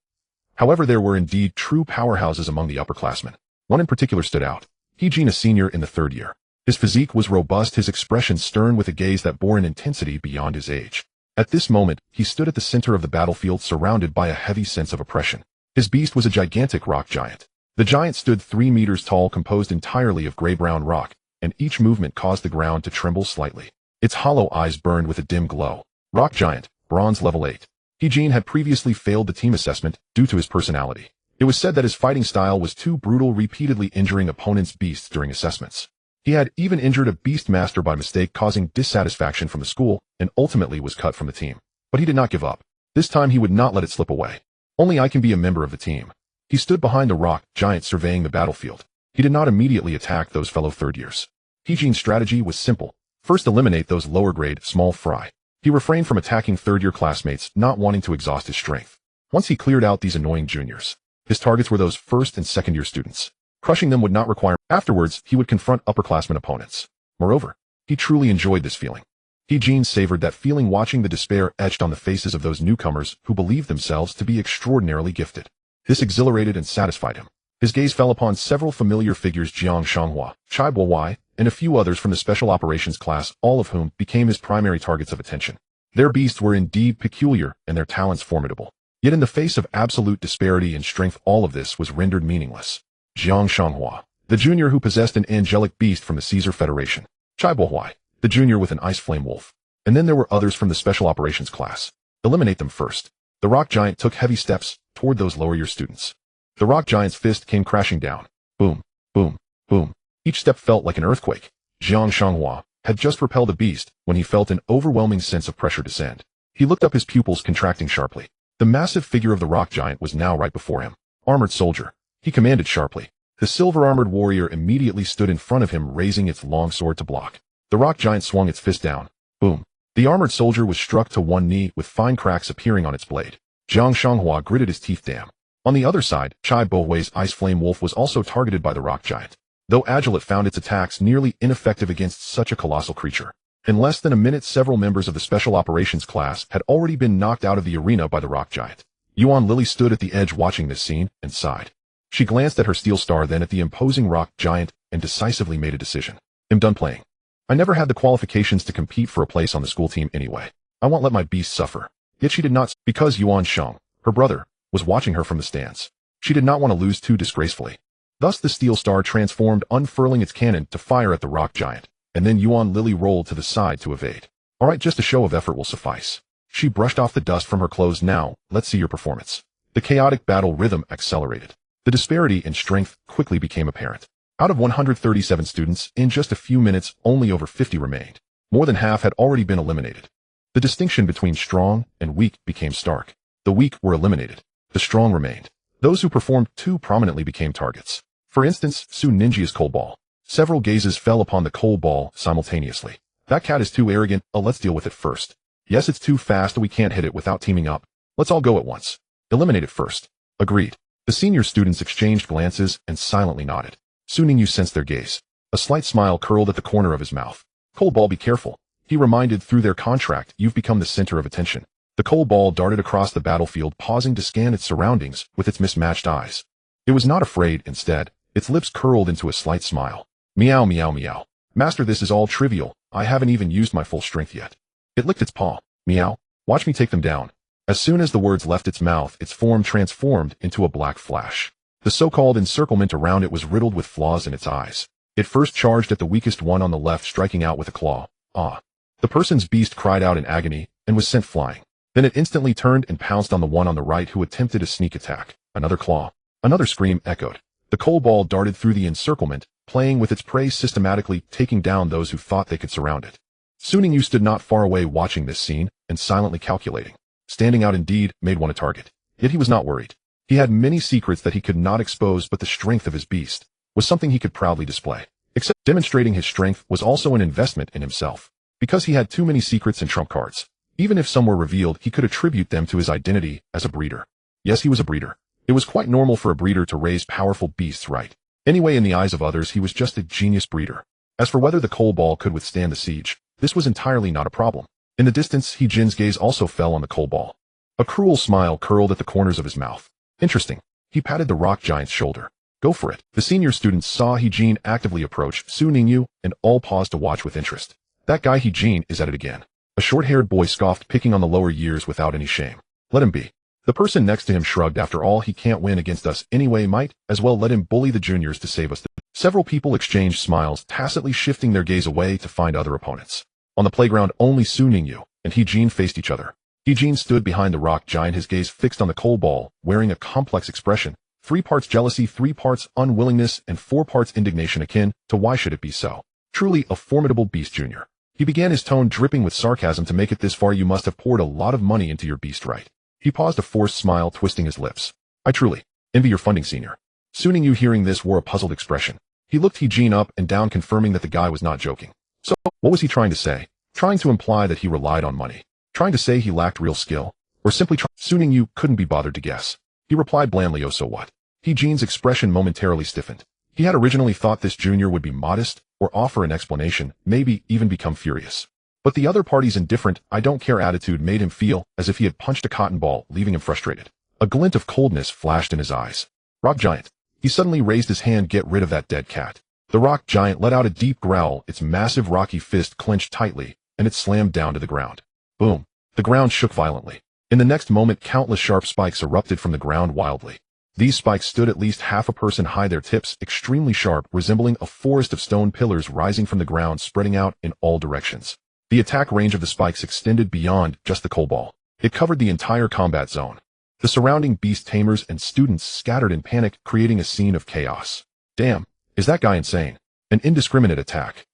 A: However, there were indeed true powerhouses among the upperclassmen. One in particular stood out. He-Jin, a senior in the 3rd year. His physique was robust, his expression stern, with a gaze that bore an intensity beyond his age. At this moment, he stood at the center of the battlefield, surrounded by a heavy sense of oppression. His beast was a gigantic rock giant. The giant stood 3 meters tall, composed entirely of gray-brown rock, and each movement caused the ground to tremble slightly. Its hollow eyes burned with a dim glow. Rock giant, bronze level 8. He-Jin had previously failed the team assessment due to his personality. It was said that his fighting style was too brutal, repeatedly injuring opponents' beasts during assessments. He had even injured a beast master by mistake, causing dissatisfaction from the school, and ultimately was cut from the team. But he did not give up. This time he would not let it slip away. Only I can be a member of the team. He stood behind the rock giant surveying the battlefield. He did not immediately attack those fellow third years. Heejin's strategy was simple. First, eliminate those lower grade, small fry. He refrained from attacking third-year classmates, not wanting to exhaust his strength. Once he cleared out these annoying juniors, his targets were those first and second-year students. Crushing them would not require. Afterwards, he would confront upperclassmen opponents. Moreover, he truly enjoyed this feeling. Heejin savored that feeling, watching the despair etched on the faces of those newcomers who believed themselves to be extraordinarily gifted. This exhilarated and satisfied him. His gaze fell upon several familiar figures: Jiang Shanghua, Chai Bo-Wai, and a few others from the Special Operations class, all of whom became his primary targets of attention. Their beasts were indeed peculiar and their talents formidable. Yet in the face of absolute disparity in strength, all of this was rendered meaningless. Jiang Shanghua, the junior who possessed an angelic beast from the Caesar Federation. Chai Bo-Wai, the junior with an ice flame wolf. And then there were others from the Special Operations class. Eliminate them first. The rock giant took heavy steps toward those lower-year students. The rock giant's fist came crashing down. Boom, boom, boom. Each step felt like an earthquake. Jiang Shanghua had just repelled a beast when he felt an overwhelming sense of pressure descend. He looked up, his pupils contracting sharply. The massive figure of the rock giant was now right before him. Armored soldier, he commanded sharply. The silver-armored warrior immediately stood in front of him, raising its long sword to block. The rock giant swung its fist down. Boom. The armored soldier was struck to one knee, with fine cracks appearing on its blade. Jiang Shanghua gritted his teeth. Damn. On the other side, Chai Bo-Wai's ice flame wolf was also targeted by the rock giant. Though agile, it found its attacks nearly ineffective against such a colossal creature. In less than a minute, several members of the Special Operations class had already been knocked out of the arena by the rock giant. Yuan Lily stood at the edge watching this scene and sighed. She glanced at her steel star, then at the imposing rock giant, and decisively made a decision. I'm done playing. I never had the qualifications to compete for a place on the school team anyway. I won't let my beast suffer. Yet she did not, because Yuan Sheng, her brother, was watching her from the stands. She did not want to lose too disgracefully. Thus the steel star transformed, unfurling its cannon to fire at the rock giant, and then Yuan Lily rolled to the side to evade. Alright, just a show of effort will suffice. She brushed off the dust from her clothes. Now, let's see your performance. The chaotic battle rhythm accelerated. The disparity in strength quickly became apparent. Out of 137 students, in just a few minutes, only over 50 remained. More than half had already been eliminated. The distinction between strong and weak became stark. The weak were eliminated. The strong remained. Those who performed too prominently became targets. For instance, Su Ninjia's coal ball. Several gazes fell upon the coal ball simultaneously. That cat is too arrogant. Let's deal with it first. Yes, it's too fast. We can't hit it without teaming up. Let's all go at once. Eliminate it first. Agreed. The senior students exchanged glances and silently nodded. Su Ningyu sensed their gaze. A slight smile curled at the corner of his mouth. Coal ball, be careful. He reminded, through their contract, you've become the center of attention. The coal ball darted across the battlefield, pausing to scan its surroundings with its mismatched eyes. It was not afraid. Instead, its lips curled into a slight smile. Meow, meow, meow. Master, this is all trivial. I haven't even used my full strength yet. It licked its paw. Meow. Watch me take them down. As soon as the words left its mouth, its form transformed into a black flash. The so-called encirclement around it was riddled with flaws in its eyes. It first charged at the weakest one on the left, striking out with a claw. Ah. The person's beast cried out in agony and was sent flying. Then it instantly turned and pounced on the one on the right who attempted a sneak attack. Another claw. Another scream echoed. The coal ball darted through the encirclement, playing with its prey systematically, taking down those who thought they could surround it. Su Ningyu stood not far away watching this scene and silently calculating. Standing out indeed made one a target. Yet he was not worried. He had many secrets that he could not expose, but the strength of his beast was something he could proudly display. Except demonstrating his strength was also an investment in himself. Because he had too many secrets and trump cards. Even if some were revealed, he could attribute them to his identity as a breeder. Yes, he was a breeder. It was quite normal for a breeder to raise powerful beasts, right? Anyway, in the eyes of others, he was just a genius breeder. As for whether the coal ball could withstand the siege, this was entirely not a problem. In the distance, Heejin's gaze also fell on the coal ball. A cruel smile curled at the corners of his mouth. Interesting. He patted the rock giant's shoulder. Go for it. The senior students saw Heejin actively approach Su Ningyu, and all paused to watch with interest. That guy Heejin is at it again. A short-haired boy scoffed, picking on the lower years without any shame. Let him be. The person next to him shrugged. After all, he can't win against us anyway, might as well let him bully the juniors to save us. Several people exchanged smiles, tacitly shifting their gaze away to find other opponents. On the playground, only Su Ningyu and Heejin faced each other. Heejin stood behind the rock giant, his gaze fixed on the coal ball, wearing a complex expression. 3 parts jealousy, 3 parts unwillingness, and 4 parts indignation, akin to why should it be so. Truly a formidable beast, Junior. He began, his tone dripping with sarcasm. To make it this far, you must have poured a lot of money into your beast, right? He paused, a forced smile twisting his lips. I truly envy your funding, Senior. Ningyu, hearing this, wore a puzzled expression. He looked Hijin up and down, confirming that the guy was not joking. So, what was he trying to say? Trying to imply that he relied on money? Trying to say he lacked real skill? Or simply Ningyu couldn't be bothered to guess. He replied blandly, oh so what? Hijin's expression momentarily stiffened. He had originally thought this junior would be modest, or offer an explanation, maybe even become furious. But the other party's indifferent, I don't care attitude made him feel as if he had punched a cotton ball, leaving him frustrated. A glint of coldness flashed in his eyes. Rock Giant. He suddenly raised his hand. Get rid of that dead cat. The rock giant let out a deep growl, its massive rocky fist clenched tightly, and it slammed down to the ground. Boom. The ground shook violently. In the next moment, countless sharp spikes erupted from the ground wildly. These spikes stood at least half a person high, their tips extremely sharp, resembling a forest of stone pillars rising from the ground, spreading out in all directions. The attack range of the spikes extended beyond just the cold ball. It covered the entire combat zone. The surrounding beast tamers and students scattered in panic, creating a scene of chaos. Damn, is that guy insane? An indiscriminate attack.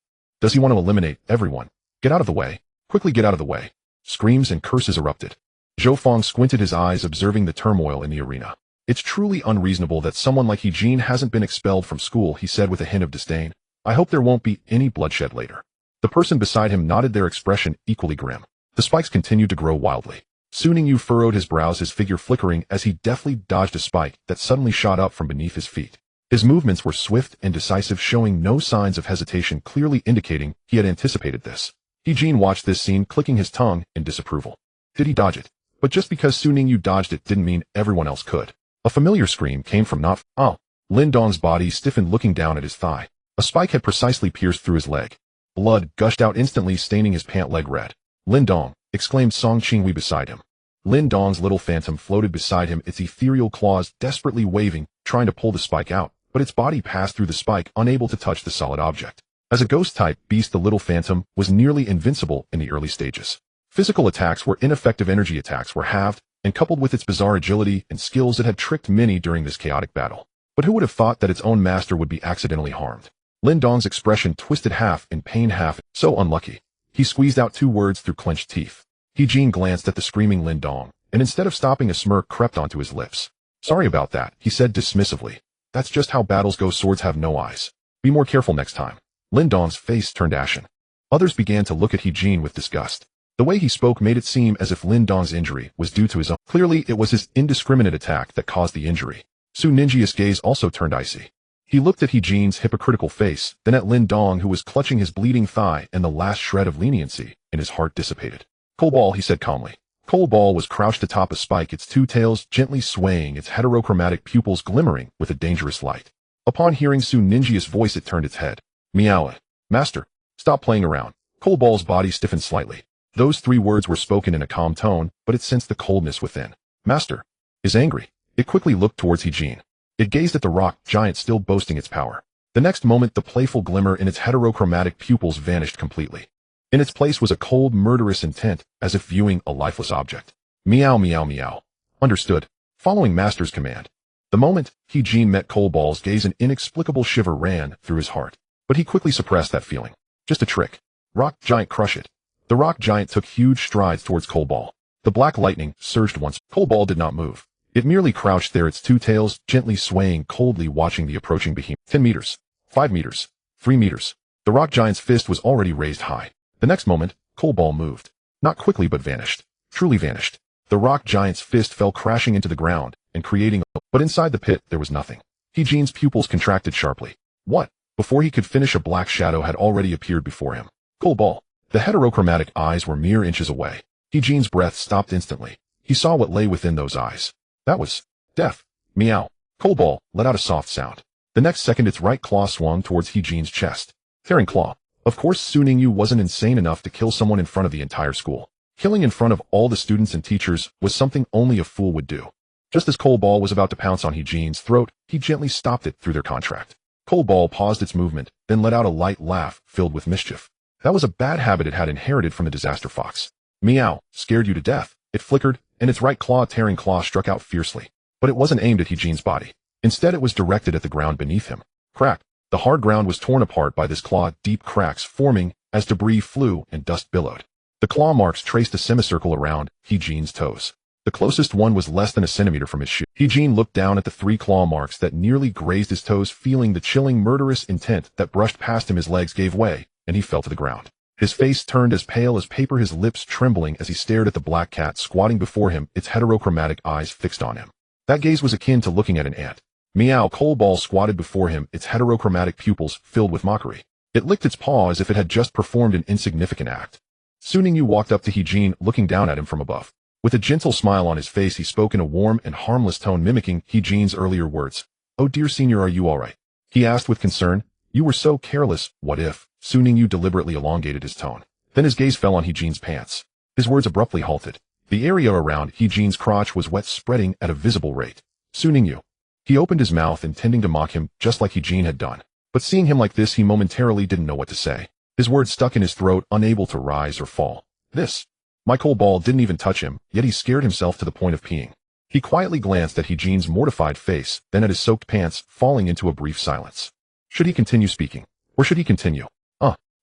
A: Does he want to eliminate everyone? Get out of the way. Quickly get out of the way. Screams and curses erupted. Zhou Feng squinted his eyes, observing the turmoil in the arena. It's truly unreasonable that someone like Hijin hasn't been expelled from school, he said with a hint of disdain. I hope there won't be any bloodshed later. The person beside him nodded, their expression equally grim. The spikes continued to grow wildly. Ningyu furrowed his brows, his figure flickering as he deftly dodged a spike that suddenly shot up from beneath his feet. His movements were swift and decisive, showing no signs of hesitation, clearly indicating he had anticipated this. Hijin watched this scene, clicking his tongue in disapproval. Did he dodge it? But just because Ningyu dodged it didn't mean everyone else could. A familiar scream came from not far. Lin Dong's body stiffened, looking down at his thigh. A spike had precisely pierced through his leg. Blood gushed out instantly, staining his pant leg red. Lin Dong, exclaimed Song Qingwei beside him. Lin Dong's little phantom floated beside him, its ethereal claws desperately waving, trying to pull the spike out, but its body passed through the spike, unable to touch the solid object. As a ghost-type beast, the little phantom was nearly invincible in the early stages. Physical attacks were ineffective, energy attacks were halved, and coupled with its bizarre agility and skills, it had tricked many during this chaotic battle. But who would have thought that its own master would be accidentally harmed? Lin Dong's expression twisted, half in pain, half so unlucky. He squeezed out two words through clenched teeth. Hijin glanced at the screaming Lin Dong, and instead of stopping, a smirk crept onto his lips. Sorry about that, he said dismissively. That's just how battles go, swords have no eyes. Be more careful next time. Lin Dong's face turned ashen. Others began to look at Hijin with disgust. The way he spoke made it seem as if Lin Dong's injury was due to his own. Clearly, it was his indiscriminate attack that caused the injury. Su Ninjia's gaze also turned icy. He looked at Hijin's hypocritical face, then at Lin Dong, who was clutching his bleeding thigh, and the last shred of leniency in his heart dissipated. Cold Ball, he said calmly. Cold Ball was crouched atop a spike, its two tails gently swaying, its heterochromatic pupils glimmering with a dangerous light. Upon hearing Su Ninjia's voice, it turned its head. Meow. Master, stop playing around. Cold Ball's body stiffened slightly. Those three words were spoken in a calm tone, but it sensed the coldness within. Master is angry. It quickly looked towards Hijin. It gazed at the rock giant, still boasting its power. The next moment, the playful glimmer in its heterochromatic pupils vanished completely. In its place was a cold, murderous intent, as if viewing a lifeless object. Meow, meow, meow. Understood. Following Master's command. The moment Hijin met Cold Ball's gaze, an inexplicable shiver ran through his heart. But he quickly suppressed that feeling. Just a trick. Rock giant, crush it. The rock giant took huge strides towards Cold Ball. The black lightning surged once. Cold Ball did not move. It merely crouched there, its two tails gently swaying, coldly watching the approaching behemoth. 10 meters. 5 meters. 3 meters. The rock giant's fist was already raised high. The next moment, Cold Ball moved. Not quickly, but vanished. Truly vanished. The rock giant's fist fell crashing into the ground and creating a... But inside the pit, there was nothing. Hijin's pupils contracted sharply. What? Before he could finish, a black shadow had already appeared before him. Cold Ball. The heterochromatic eyes were mere inches away. Hijin's breath stopped instantly. He saw what lay within those eyes. That was death. Meow. Cold Ball let out a soft sound. The next second, its right claw swung towards Hijin's chest. Tearing claw. Of course, Su Ningyu wasn't insane enough to kill someone in front of the entire school. Killing in front of all the students and teachers was something only a fool would do. Just as Cold Ball was about to pounce on Hijin's throat, he gently stopped it through their contract. Cold Ball paused its movement, then let out a light laugh filled with mischief. That was a bad habit it had inherited from the disaster fox. Meow, scared you to death. It flickered, and its right tearing claw struck out fiercely. But it wasn't aimed at Hijin's body. Instead, it was directed at the ground beneath him. Crack. The hard ground was torn apart by this claw, deep cracks forming as debris flew and dust billowed. The claw marks traced a semicircle around Heejin's toes. The closest one was less than a centimeter from his shoe. Heejin looked down at the 3 claw marks that nearly grazed his toes, feeling the chilling murderous intent that brushed past him. His legs gave way, and he fell to the ground. His face turned as pale as paper, his lips trembling as he stared at the black cat squatting before him, its heterochromatic eyes fixed on him. That gaze was akin to looking at an ant. Meow Coalball squatted before him, its heterochromatic pupils filled with mockery. It licked its paw as if it had just performed an insignificant act. Ningyu walked up to Heejin, looking down at him from above. With a gentle smile on his face, he spoke in a warm and harmless tone, mimicking Heejin's earlier words. "Oh dear senior, are you all right?" he asked with concern. "You were so careless. What if?" Ningyu deliberately elongated his tone. Then his gaze fell on Heejin's pants. His words abruptly halted. The area around Heejin's crotch was wet, spreading at a visible rate. Ningyu. He opened his mouth, intending to mock him, just like Heejin had done. But seeing him like this, he momentarily didn't know what to say. His words stuck in his throat, unable to rise or fall. This. Michael Ball didn't even touch him, yet he scared himself to the point of peeing. He quietly glanced at Heejin's mortified face, then at his soaked pants, falling into a brief silence. Should he continue speaking? Or should he continue?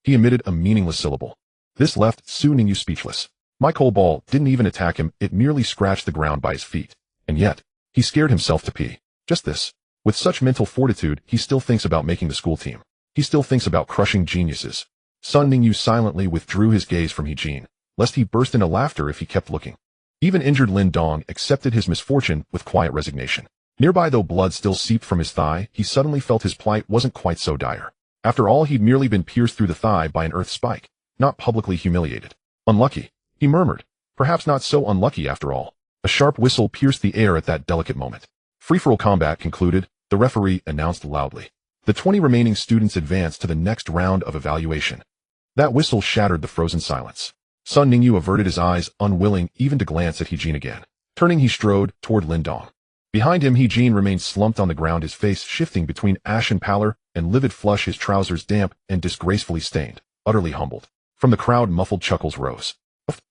A: He emitted a meaningless syllable. This left Ningyu speechless. Michael Ball didn't even attack him, it merely scratched the ground by his feet. And yet, he scared himself to pee. Just this. With such mental fortitude, he still thinks about making the school team. He still thinks about crushing geniuses. Ningyu silently withdrew his gaze from Heejin, lest he burst into laughter if he kept looking. Even injured Lin Dong accepted his misfortune with quiet resignation. Nearby, though blood still seeped from his thigh, he suddenly felt his plight wasn't quite so dire. After all, he'd merely been pierced through the thigh by an earth spike, not publicly humiliated. Unlucky, he murmured. Perhaps not so unlucky after all. A sharp whistle pierced the air at that delicate moment. Free-for-all combat concluded, the referee announced loudly. The 20 remaining students advanced to the next round of evaluation. That whistle shattered the frozen silence. Ningyu averted his eyes, unwilling even to glance at Heejin again. Turning, he strode toward Lin Dong. Behind him, Heejin remained slumped on the ground, his face shifting between ashen pallor and livid flush, his trousers damp and disgracefully stained, utterly humbled. From the crowd, muffled chuckles rose.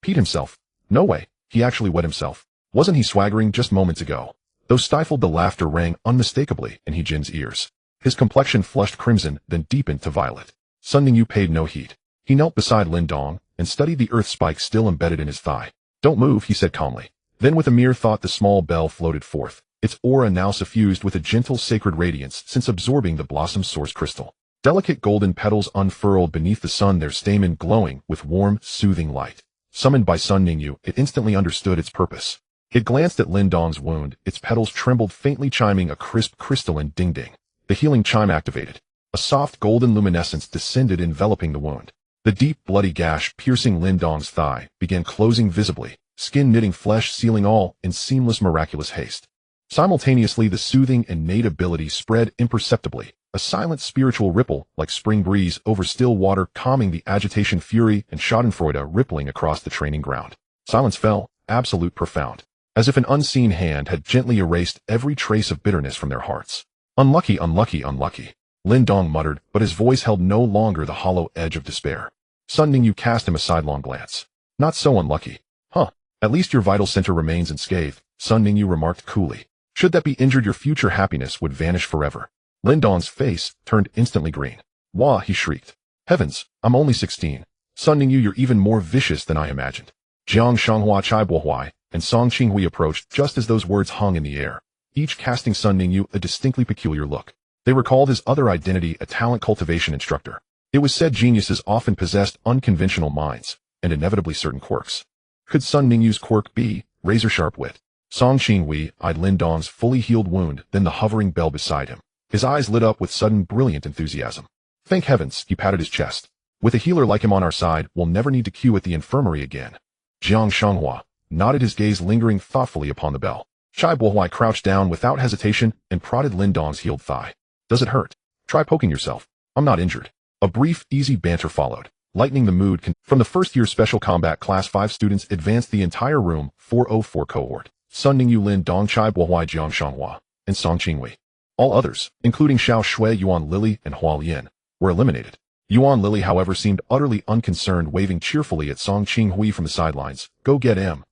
A: Pete himself. No way, he actually wet himself. Wasn't he swaggering just moments ago? Though stifled, the laughter rang unmistakably in Heejin's ears. His complexion flushed crimson, then deepened to violet. Ningyu paid no heed. He knelt beside Lin Dong and studied the earth spike still embedded in his thigh. "Don't move," he said calmly. Then with a mere thought, the small bell floated forth, its aura now suffused with a gentle sacred radiance since absorbing the blossom's source crystal. Delicate golden petals unfurled beneath the sun, their stamen glowing with warm, soothing light. Summoned by Ningyu, it instantly understood its purpose. It glanced at Lin Dong's wound, its petals trembled faintly, chiming a crisp crystalline ding-ding. The healing chime activated. A soft golden luminescence descended, enveloping the wound. The deep, bloody gash piercing Lin Dong's thigh began closing visibly, skin knitting flesh, sealing all in seamless, miraculous haste. Simultaneously, the soothing innate ability spread imperceptibly, a silent spiritual ripple like spring breeze over still water, calming the agitation, fury, and schadenfreude rippling across the training ground. Silence fell, absolute, profound, as if an unseen hand had gently erased every trace of bitterness from their hearts. "Unlucky, unlucky, unlucky," Lin Dong muttered, but his voice held no longer the hollow edge of despair. Ningyu cast him a sidelong glance. "Not so unlucky. At least your vital center remains unscathed," Ningyu remarked coolly. "Should that be injured, your future happiness would vanish forever." Lin Dong's face turned instantly green. "Wah," he shrieked. "Heavens, I'm only 16. Ningyu, you're even more vicious than I imagined." Jiang Shanghua Chai Bohuai and Song Qinghui approached just as those words hung in the air, each casting Ningyu a distinctly peculiar look. They recalled his other identity, a talent cultivation instructor. It was said geniuses often possessed unconventional minds, and inevitably certain quirks. Could Ningyu's quirk be razor-sharp wit? Song Qinghui eyed Lin Dong's fully healed wound, then the hovering bell beside him. His eyes lit up with sudden, brilliant enthusiasm. "Thank heavens," he patted his chest. "With a healer like him on our side, we'll never need to queue at the infirmary again." Jiang Shanghua nodded, his gaze lingering thoughtfully upon the bell. Chai Bohuai crouched down without hesitation and prodded Lin Dong's healed thigh. "Does it hurt? Try poking yourself. I'm not injured." A brief, easy banter followed, lightening the mood. From the first-year Special Combat Class 5 students advanced the entire room 404 cohort. Ningyu, Lin Dong, Chai Bohuai, Jiang Shanghua, and Song Qinghui. All others, including Xiao Shui, Yuan Lily, and Hua Lian, were eliminated. Yuan Lily, however, seemed utterly unconcerned, waving cheerfully at Song Qinghui from the sidelines. "Go get him.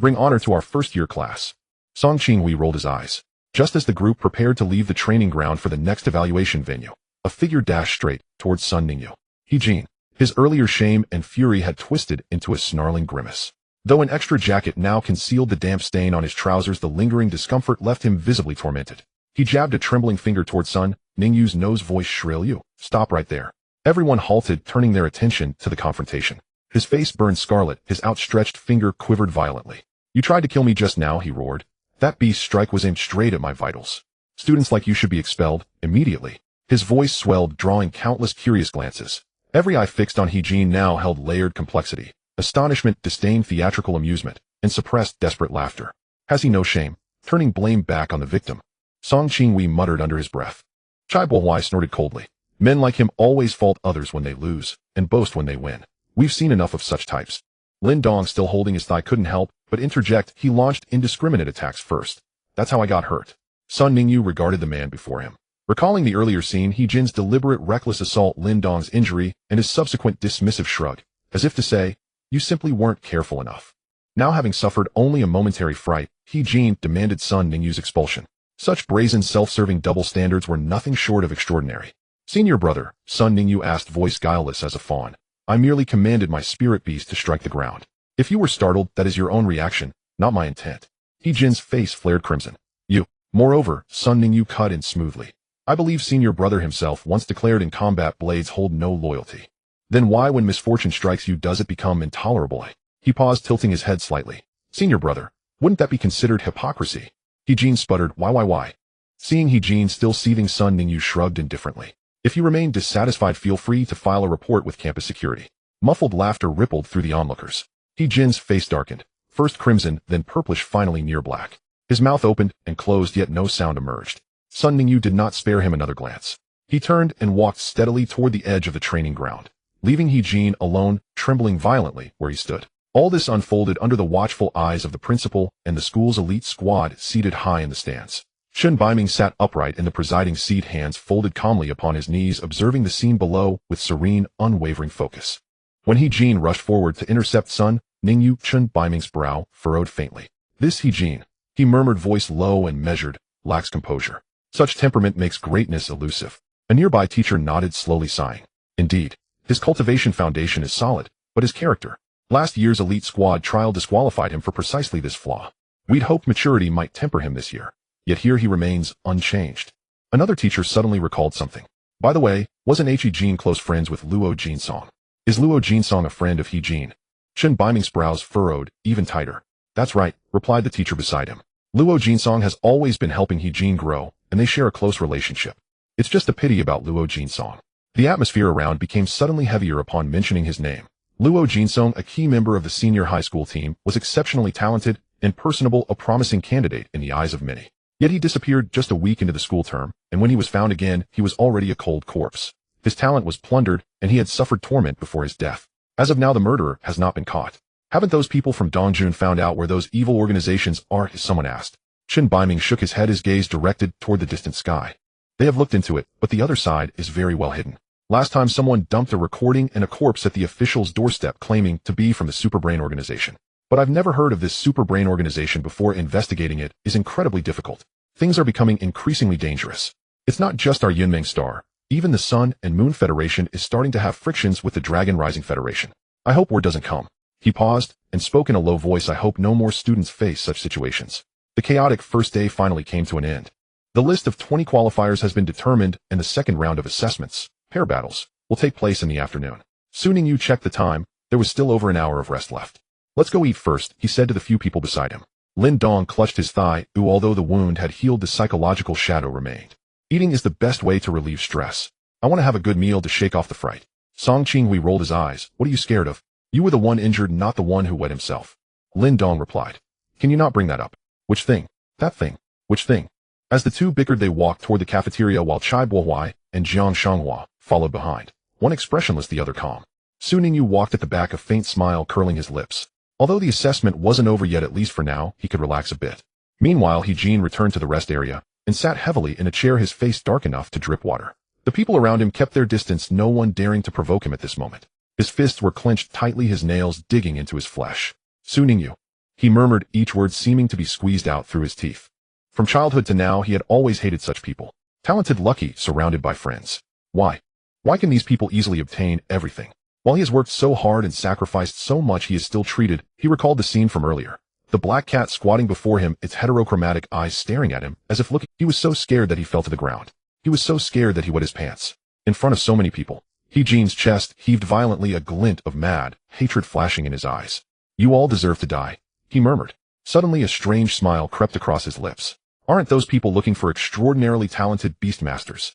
A: Bring honor to our first-year class." Song Qinghui rolled his eyes. Just as the group prepared to leave the training ground for the next evaluation venue, A figure dashed straight towards Sun Ningyu. He-jin. His earlier shame and fury had twisted into a snarling grimace. Though an extra jacket now concealed the damp stain on his trousers, the lingering discomfort left him visibly tormented. He jabbed a trembling finger toward Sun Ningyu's nose, voice shrill. "You, stop right there." Everyone halted, turning their attention to the confrontation. His face burned scarlet, his outstretched finger quivered violently. "You tried to kill me just now," he roared. "That beast strike was aimed straight at my vitals. Students like you should be expelled, immediately." His voice swelled, drawing countless curious glances. Every eye fixed on He-jin now held layered complexity. Astonishment, disdain, theatrical amusement, and suppressed desperate laughter. "Has he no shame?" Turning blame back on the victim. Song Qingwei muttered under his breath. Chai Bo-hwai snorted coldly. "Men like him always fault others when they lose, and boast when they win. We've seen enough of such types." Lin Dong, still holding his thigh, couldn't help but interject. "He launched indiscriminate attacks first. That's how I got hurt." Sun Ningyu regarded the man before him. Recalling the earlier scene, He-jin's deliberate, reckless assault, Lin Dong's injury, and his subsequent dismissive shrug, as if to say, "You simply weren't careful enough." Now, having suffered only a momentary fright, He-jin demanded Sun Ningyu's expulsion. Such brazen, self-serving double standards were nothing short of extraordinary. "Senior brother," Sun Ningyu asked, voice guileless as a fawn, "I merely commanded my spirit beast to strike the ground. If you were startled, that is your own reaction, not my intent." He-jin's face flared crimson. "You." Moreover, Sun Ningyu cut in smoothly. "I believe senior brother himself once declared in combat blades hold no loyalty. Then why, when misfortune strikes you, does it become intolerable?" He paused, tilting his head slightly. "Senior brother, wouldn't that be considered hypocrisy?" He-jin sputtered, Why? Seeing He-jin still seething, Sun Ningyu shrugged indifferently. "If you remain dissatisfied, feel free to file a report with campus security." Muffled laughter rippled through the onlookers. He-jin's face darkened, first crimson, then purplish, finally near black. His mouth opened and closed, yet no sound emerged. Sun Ningyu did not spare him another glance. He turned and walked steadily toward the edge of the training ground, leaving He-jin alone, trembling violently where he stood. All this unfolded under the watchful eyes of the principal and the school's elite squad seated high in the stands. Chen Baiming sat upright in the presiding seat, hands folded calmly upon his knees, observing the scene below with serene, unwavering focus. When He-jin rushed forward to intercept Sun Ningyu, Chen Baiming's brow furrowed faintly. "This He-jin," he murmured, voice low and measured, "lacks composure. Such temperament makes greatness elusive." A nearby teacher nodded, slowly sighing. "Indeed, his cultivation foundation is solid, but his character. Last year's elite squad trial disqualified him for precisely this flaw. We'd hoped maturity might temper him this year. Yet here he remains, unchanged." Another teacher suddenly recalled something. "By the way, wasn't He-jin close friends with Luo Jinsong? Is Luo Jinsong a friend of He-jin?" Chen Baiming's brows furrowed, even tighter. "That's right," replied the teacher beside him. "Luo Jinsong has always been helping He-jin grow, and they share a close relationship. It's just a pity about Luo Jinsong." The atmosphere around became suddenly heavier upon mentioning his name. Luo Jinsong, a key member of the senior high school team, was exceptionally talented and personable, a promising candidate in the eyes of many. Yet he disappeared just a week into the school term, and when he was found again, he was already a cold corpse. His talent was plundered, and he had suffered torment before his death. As of now, the murderer has not been caught. "Haven't those people from Dongjun found out where those evil organizations are?" someone asked. Chen Baiming shook his head, his gaze directed toward the distant sky. "They have looked into it, but the other side is very well hidden. Last time someone dumped a recording and a corpse at the official's doorstep claiming to be from the Superbrain organization. But I've never heard of this Superbrain organization before. Investigating it is incredibly difficult. Things are becoming increasingly dangerous. It's not just our Yunmeng Star. Even the Sun and Moon Federation is starting to have frictions with the Dragon Rising Federation. I hope word doesn't come." He paused and spoke in a low voice. "I hope no more students face such situations." The chaotic first day finally came to an end. The list of 20 qualifiers has been determined, and the second round of assessments, pair battles, will take place in the afternoon. Sun Ningyu checked the time. There was still over an hour of rest left. "Let's go eat first," he said to the few people beside him. Lin Dong clutched his thigh. Although the wound had healed, the psychological shadow remained. "Eating is the best way to relieve stress. I want to have a good meal to shake off the fright." Song Qingwei rolled his eyes. "What are you scared of? You were the one injured, not the one who wet himself." Lin Dong replied. "Can you not bring that up?" "Which thing?" "That thing." "Which thing?" As the two bickered, they walked toward the cafeteria while Chai Bo-hwai and Jiang Shanghua followed behind, one expressionless, the other calm. Sun Ningyu walked at the back, a faint smile curling his lips. Although the assessment wasn't over yet, at least for now, he could relax a bit. Meanwhile, He-jin returned to the rest area and sat heavily in a chair, his face dark enough to drip water. The people around him kept their distance, no one daring to provoke him at this moment. His fists were clenched tightly, his nails digging into his flesh. "Sun Ningyu," he murmured, each word seeming to be squeezed out through his teeth. From childhood to now, he had always hated such people. Talented, lucky, surrounded by friends. Why? Why can these people easily obtain everything? While he has worked so hard and sacrificed so much, he is still treated. He recalled the scene from earlier. The black cat squatting before him, its heterochromatic eyes staring at him, as if looking. He was so scared that he fell to the ground. He was so scared that he wet his pants. In front of so many people. He-Jin's chest heaved violently, a glint of mad hatred flashing in his eyes. You all deserve to die, he murmured. Suddenly a strange smile crept across his lips. Aren't those people looking for extraordinarily talented beastmasters?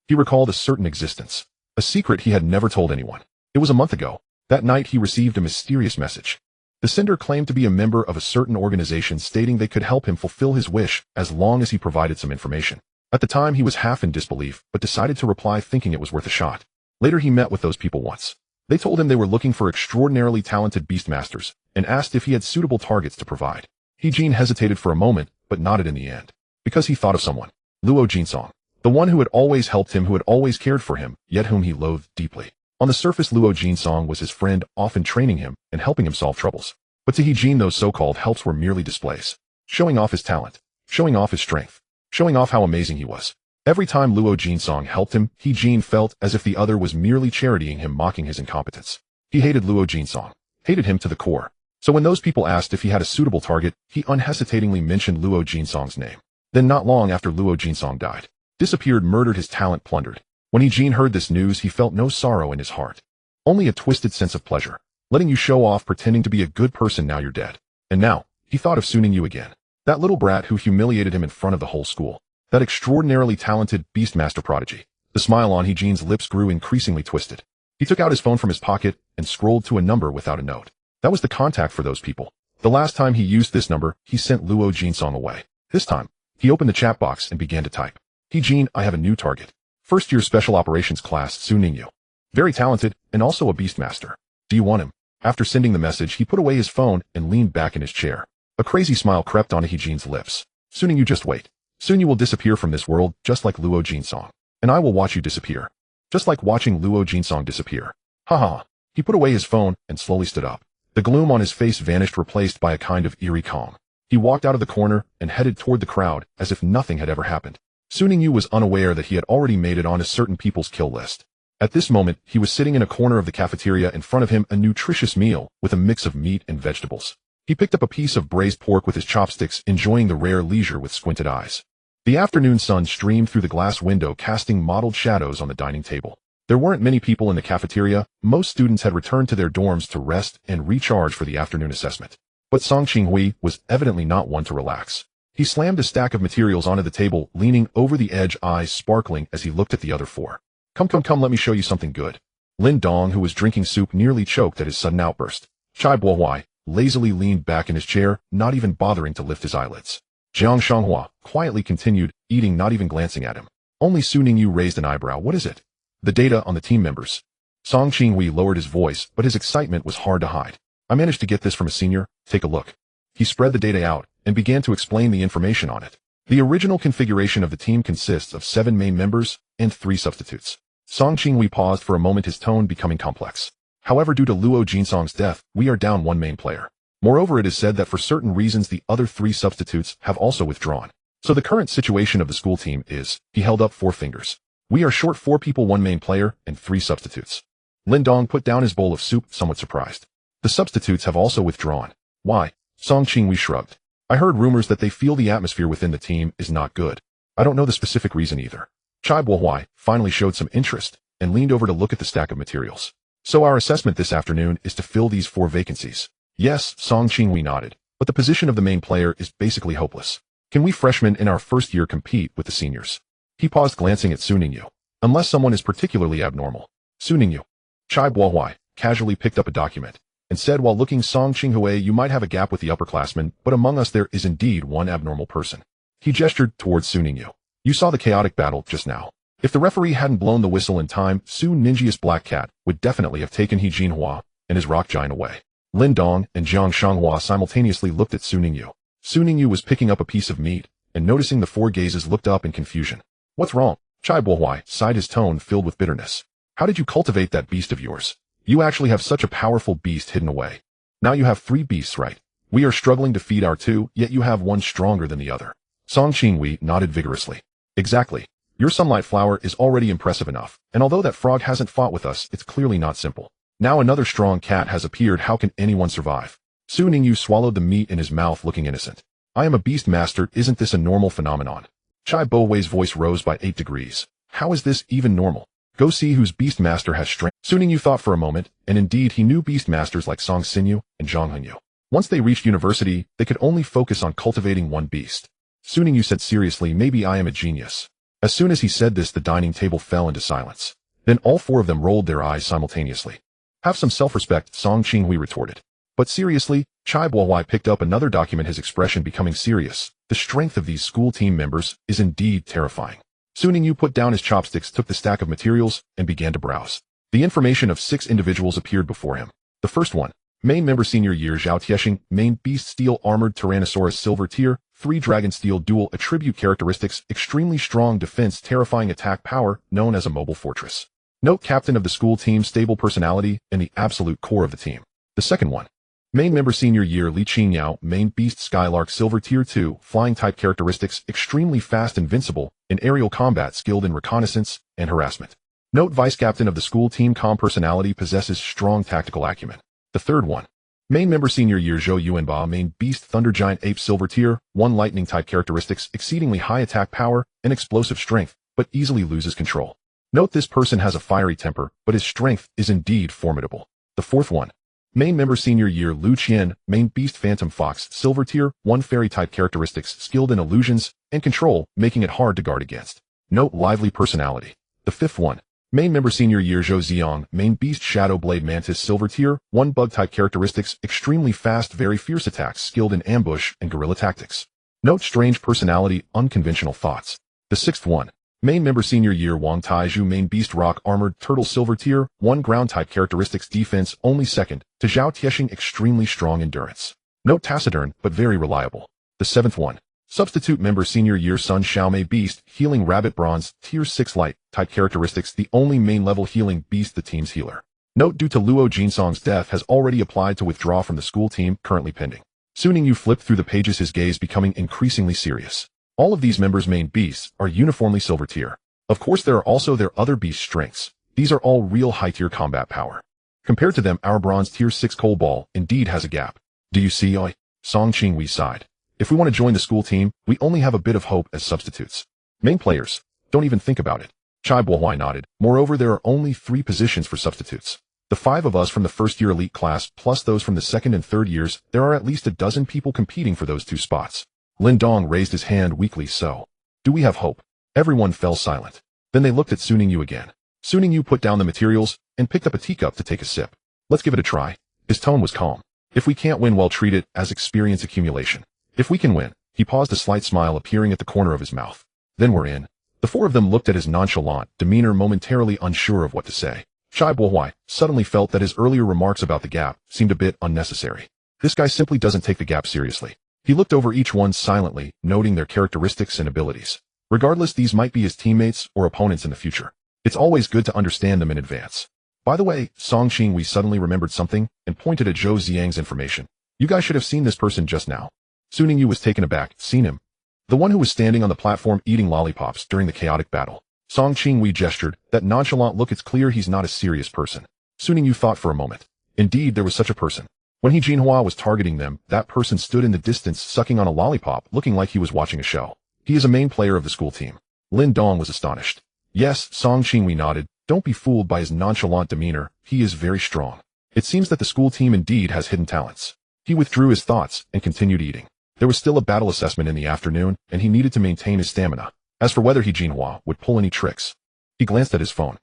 A: He recalled a certain existence. A secret he had never told anyone. It was a month ago. That night he received a mysterious message. The sender claimed to be a member of a certain organization, stating they could help him fulfill his wish as long as he provided some information. At the time he was half in disbelief, but decided to reply thinking it was worth a shot. Later he met with those people once. They told him they were looking for extraordinarily talented beastmasters, and asked if he had suitable targets to provide. He-Jin hesitated for a moment, but nodded in the end. Because he thought of someone. Luo Jinsong. The one who had always helped him, who had always cared for him, yet whom he loathed deeply. On the surface, Luo Jinsong was his friend, often training him and helping him solve troubles. But to He-Jin those so-called helps were merely displays. Showing off his talent. Showing off his strength. Showing off how amazing he was. Every time Luo Jinsong helped him, He-Jin felt as if the other was merely charitying him, mocking his incompetence. He hated Luo Jinsong. Hated him to the core. So when those people asked if he had a suitable target, he unhesitatingly mentioned Luo Jinsong's name. Then not long after Luo Jinsong died. Disappeared, murdered, his talent plundered. When He-Jin heard this news, he felt no sorrow in his heart. Only a twisted sense of pleasure. Letting you show off, pretending to be a good person, now you're dead. And now, he thought of Su Ningyu again. That little brat who humiliated him in front of the whole school. That extraordinarily talented beastmaster prodigy. The smile on He-Jin's lips grew increasingly twisted. He took out his phone from his pocket and scrolled to a number without a note. That was the contact for those people. The last time he used this number, he sent Luo Jinsong away. This time, he opened the chat box and began to type. He-Jin, I have a new target. First-year Special Operations class, Su Ningyu. Very talented, and also a beastmaster. Do you want him? After sending the message, he put away his phone and leaned back in his chair. A crazy smile crept onto He-Jin's lips. Su Ningyu, just wait. Soon you will disappear from this world, just like Luo Jinsong. And I will watch you disappear. Just like watching Luo Jinsong disappear. Ha ha. He put away his phone and slowly stood up. The gloom on his face vanished, replaced by a kind of eerie calm. He walked out of the corner and headed toward the crowd as if nothing had ever happened. Su Ningyu was unaware that he had already made it on a certain people's kill list. At this moment, he was sitting in a corner of the cafeteria, in front of him a nutritious meal with a mix of meat and vegetables. He picked up a piece of braised pork with his chopsticks, enjoying the rare leisure with squinted eyes. The afternoon sun streamed through the glass window, casting mottled shadows on the dining table. There weren't many people in the cafeteria. Most students had returned to their dorms to rest and recharge for the afternoon assessment. But Song Qinghui was evidently not one to relax. He slammed a stack of materials onto the table, leaning over the edge, eyes sparkling as he looked at the other four. Come, let me show you something good. Lin Dong, who was drinking soup, nearly choked at his sudden outburst. Chai Bohuai lazily leaned back in his chair, not even bothering to lift his eyelids. Jiang Shanghua quietly continued, eating, not even glancing at him. Only Su Ningyu raised an eyebrow. What is it? The data on the team members. Song Qinghui lowered his voice, but his excitement was hard to hide. I managed to get this from a senior. Take a look. He spread the data out and began to explain the information on it. The original configuration of the team consists of 7 main members and 3 substitutes. Song Qinghui paused for a moment, his tone becoming complex. However, due to Luo Jinsong's death, we are down 1 main player. Moreover, it is said that for certain reasons the other 3 substitutes have also withdrawn. So the current situation of the school team is, he held up 4 fingers. We are short 4 people, 1 main player, and 3 substitutes. Lin Dong put down his bowl of soup, somewhat surprised. The substitutes have also withdrawn. Why? Song Qinghui shrugged. I heard rumors that they feel the atmosphere within the team is not good. I don't know the specific reason either. Chai Bohuai finally showed some interest and leaned over to look at the stack of materials. So our assessment this afternoon is to fill these 4 vacancies. Yes, Song Qinghui nodded, but the position of the main player is basically hopeless. Can we freshmen in our first year compete with the seniors? He paused, glancing at Su Ningyu. Unless someone is particularly abnormal. Su Ningyu. Chai Bohuai casually picked up a document and said while looking, Song Qinghui, you might have a gap with the upperclassmen, but among us there is indeed one abnormal person. He gestured towards Su Ningyu. You saw the chaotic battle just now. If the referee hadn't blown the whistle in time, Su Ningyi's black cat would definitely have taken He-Jin Hua and his rock giant away. Lin Dong and Jiang Shanghua simultaneously looked at Su Ningyu. Su Ningyu was picking up a piece of meat, and noticing the 4 gazes looked up in confusion. What's wrong? Chai Bohuai sighed, his tone filled with bitterness. How did you cultivate that beast of yours? You actually have such a powerful beast hidden away. Now you have 3 beasts, right? We are struggling to feed our 2, yet you have one stronger than the other. Song Qinghui nodded vigorously. Exactly. Your sunlight flower is already impressive enough, and although that frog hasn't fought with us, it's clearly not simple. Now another strong cat has appeared. How can anyone survive? Su Ningyu swallowed the meat in his mouth, looking innocent. I am a beast master. Isn't this a normal phenomenon? Chai Bo-wei's voice rose by 8 degrees. How is this even normal? Go see whose beast master has strength. Su Ningyu thought for a moment, and indeed he knew beast masters like Song Xinyu and Zhang Henyu. Once they reached university, they could only focus on cultivating one beast. Su Ningyu said seriously, maybe I am a genius. As soon as he said this, the dining table fell into silence. Then all four of them rolled their eyes simultaneously. Have some self-respect, Song Qinghui retorted. But seriously, Chai Bo-wei picked up another document, his expression becoming serious. The strength of these school team members is indeed terrifying. Su Ningyu put down his chopsticks, took the stack of materials, and began to browse. The information of 6 individuals appeared before him. The first one, main member senior year Zhao Tiexing, main beast steel armored Tyrannosaurus silver tier, 3 dragon steel dual attribute characteristics, extremely strong defense, terrifying attack power, known as a mobile fortress. Note, captain of the school team, stable personality, and the absolute core of the team. The second one, main member senior year Li Qingyao, main beast Skylark silver tier 2, flying type characteristics, extremely fast, invincible, in aerial combat, skilled in reconnaissance and harassment. Note, vice captain of the school team, calm personality, possesses strong tactical acumen. The third one, main member senior year Zhou Yuanba, main beast thunder giant ape silver tier, 1 lightning type characteristics, exceedingly high attack power and explosive strength, but easily loses control. Note, this person has a fiery temper, but his strength is indeed formidable. The fourth one, main member senior year Lu Qian, main beast phantom fox silver tier, 1 fairy type characteristics, skilled in illusions and control, making it hard to guard against. Note, lively personality. The fifth one, main member senior year Zhou Ziong, main beast shadow blade mantis silver tier, 1 bug type characteristics, extremely fast, very fierce attacks, skilled in ambush and guerrilla tactics. Note, strange personality, unconventional thoughts. The sixth one, main member senior year Wang Taizhu, main beast rock armored turtle silver tier, 1 ground type characteristics, defense only second to Zhao Tiexing, extremely strong endurance. Note, taciturn but very reliable. The seventh one, substitute member senior year Sun Xiaomei beast healing rabbit bronze tier 6 light type characteristics, the only main level healing beast the team's healer. Note, due to Luo Jinsong's death, has already applied to withdraw from the school team, currently pending. Su Ningyu flipped through the pages, his gaze becoming increasingly serious. All of these members' main beasts are uniformly silver tier. Of course, there are also their other beast strengths. These are all real high-tier combat power. Compared to them, our bronze tier 6 coal ball indeed has a gap. Do you see? Song Qinghui sighed. If we want to join the school team, we only have a bit of hope as substitutes. Main players, don't even think about it. Chai Bo-wei nodded. Moreover, there are only 3 positions for substitutes. The 5 of us from the first-year elite class, plus those from the second and third years, there are at least a dozen people competing for those 2 spots. Lin Dong raised his hand weakly. So, do we have hope? Everyone fell silent. Then they looked at Su Ningyu again. Su Ningyu put down the materials and picked up a teacup to take a sip. Let's give it a try. His tone was calm. If we can't win, well, treat it as experience accumulation. If we can win, he paused, a slight smile appearing at the corner of his mouth. Then we're in. The 4 of them looked at his nonchalant demeanor, momentarily unsure of what to say. Chai Bo-wei suddenly felt that his earlier remarks about the gap seemed a bit unnecessary. This guy simply doesn't take the gap seriously. He looked over each one silently, noting their characteristics and abilities. Regardless, these might be his teammates or opponents in the future. It's always good to understand them in advance. By the way, Song Qinghui suddenly remembered something and pointed at Zhou Ziang's information. You guys should have seen this person just now. Su Ningyu was taken aback. Seen him? The one who was standing on the platform eating lollipops during the chaotic battle. Song Qinghui gestured. That nonchalant look, it's clear he's not a serious person. Su Ningyu thought for a moment. Indeed, there was such a person. When He Jinhua was targeting them, that person stood in the distance sucking on a lollipop, looking like he was watching a show. He is a main player of the school team. Lin Dong was astonished. Yes, Song Qinghui nodded. Don't be fooled by his nonchalant demeanor. He is very strong. It seems that the school team indeed has hidden talents. He withdrew his thoughts and continued eating. There was still a battle assessment in the afternoon, and he needed to maintain his stamina. As for whether He Jinhua would pull any tricks, he glanced at his phone.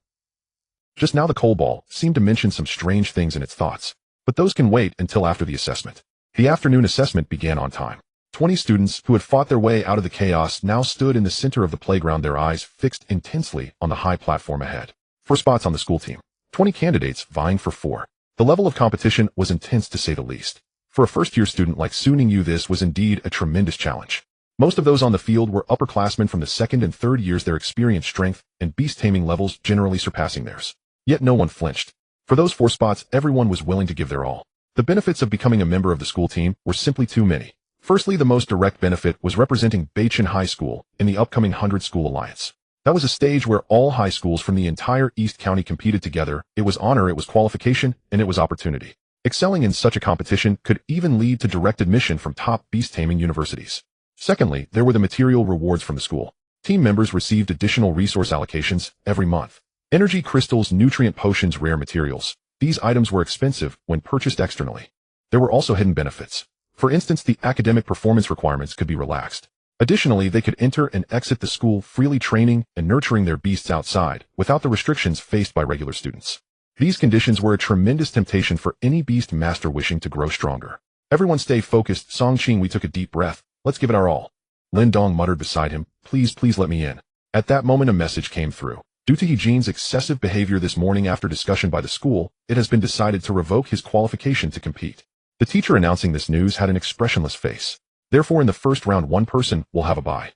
A: Just now the coal ball seemed to mention some strange things in its thoughts. But those can wait until after the assessment. The afternoon assessment began on time. 20 students who had fought their way out of the chaos now stood in the center of the playground, their eyes fixed intensely on the high platform ahead. 4 spots on the school team. 20 candidates vying for 4. The level of competition was intense, to say the least. For a first-year student like Su Ningyu, this was indeed a tremendous challenge. Most of those on the field were upperclassmen from the second and third years, their experience, strength, and beast taming levels generally surpassing theirs. Yet no one flinched. For those 4 spots, everyone was willing to give their all. The benefits of becoming a member of the school team were simply too many. Firstly, the most direct benefit was representing Beichen High School in the upcoming 100 School Alliance. That was a stage where all high schools from the entire East County competed together. It was honor, it was qualification, and it was opportunity. Excelling in such a competition could even lead to direct admission from top beast-taming universities. Secondly, there were the material rewards from the school. Team members received additional resource allocations every month. Energy crystals, nutrient potions, rare materials. These items were expensive when purchased externally. There were also hidden benefits. For instance, the academic performance requirements could be relaxed. Additionally, they could enter and exit the school freely, training and nurturing their beasts outside without the restrictions faced by regular students. These conditions were a tremendous temptation for any beast master wishing to grow stronger. Everyone stay focused. Song Qingwei took a deep breath. Let's give it our all. Lin Dong muttered beside him, please let me in. At that moment a message came through. Due to Heejin's excessive behavior this morning after discussion by the school, it has been decided to revoke his qualification to compete. The teacher announcing this news had an expressionless face. Therefore in the first round one person will have a bye.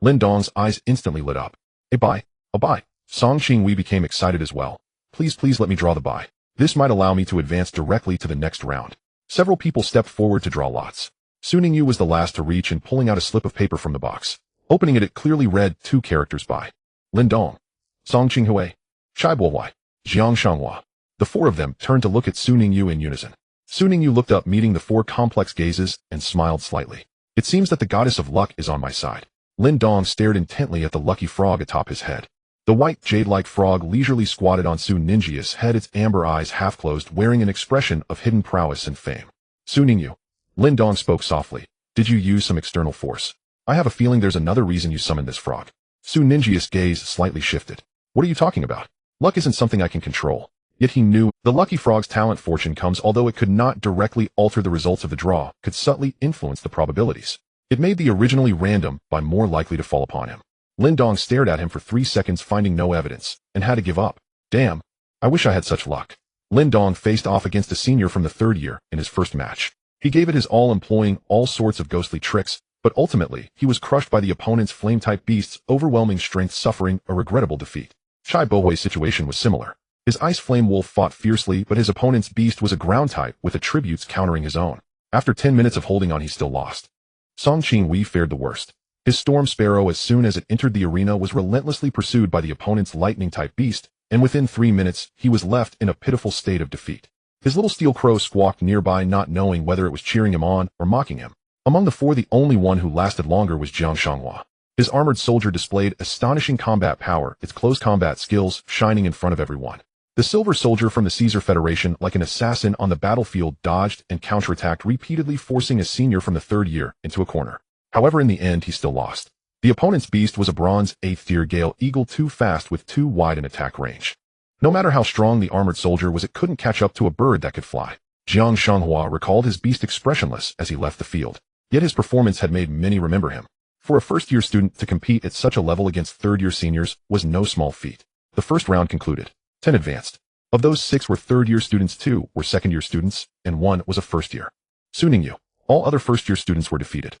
A: Lin Dong's eyes instantly lit up. A bye? A bye? Song Qingwei became excited as well. Please let me draw the bye. This might allow me to advance directly to the next round. Several people stepped forward to draw lots. Su Ningyu was the last to reach and pulling out a slip of paper from the box. Opening it, it clearly read 2 characters by Lin Dong, Song Qinghui, Chai Bohuai, Jiang Shanghua. The 4 of them turned to look at Su Ningyu in unison. Su Ningyu looked up, meeting the 4 complex gazes, and smiled slightly. It seems that the goddess of luck is on my side. Lin Dong stared intently at the lucky frog atop his head. The white jade-like frog leisurely squatted on Su Ninjia's head, its amber eyes half-closed, wearing an expression of hidden prowess and fame. Su Ningyu. Lin Dong spoke softly. Did you use some external force? I have a feeling there's another reason you summoned this frog. Su Ninjia's gaze slightly shifted. What are you talking about? Luck isn't something I can control. Yet he knew the lucky frog's talent. Fortune comes, although it could not directly alter the results of the draw, could subtly influence the probabilities. It made the originally random by more likely to fall upon him. Lin Dong stared at him for 3 seconds, finding no evidence, and had to give up. Damn, I wish I had such luck. Lin Dong faced off against a senior from the 3rd year in his first match. He gave it his all, employing all sorts of ghostly tricks, but ultimately he was crushed by the opponent's flame-type beast's overwhelming strength, suffering a regrettable defeat. Chai Bohuai's situation was similar. His ice flame wolf fought fiercely, but his opponent's beast was a ground type with attributes countering his own. After 10 minutes of holding on, he still lost. Song Qingwei fared the worst. His storm sparrow, as soon as it entered the arena, was relentlessly pursued by the opponent's lightning-type beast, and within 3 minutes, he was left in a pitiful state of defeat. His little steel crow squawked nearby, not knowing whether it was cheering him on or mocking him. Among the 4, the only one who lasted longer was Jiang Shanghua. His armored soldier displayed astonishing combat power, its close combat skills shining in front of everyone. The silver soldier from the Caesar Federation, like an assassin on the battlefield, dodged and counterattacked, repeatedly forcing a senior from the 3rd year into a corner. However, in the end, he still lost. The opponent's beast was a bronze 8th tier Gale Eagle, too fast with too wide an attack range. No matter how strong the armored soldier was, it couldn't catch up to a bird that could fly. Jiang Shanghua recalled his beast expressionless as he left the field. Yet his performance had made many remember him. For a first-year student to compete at such a level against 3rd-year seniors was no small feat. The first round concluded. 10 advanced. Of those, 6 were 3rd-year students, 2 were 2nd-year students, and 1 was a 1st year. Su Ningyu. All other 1st-year students were defeated.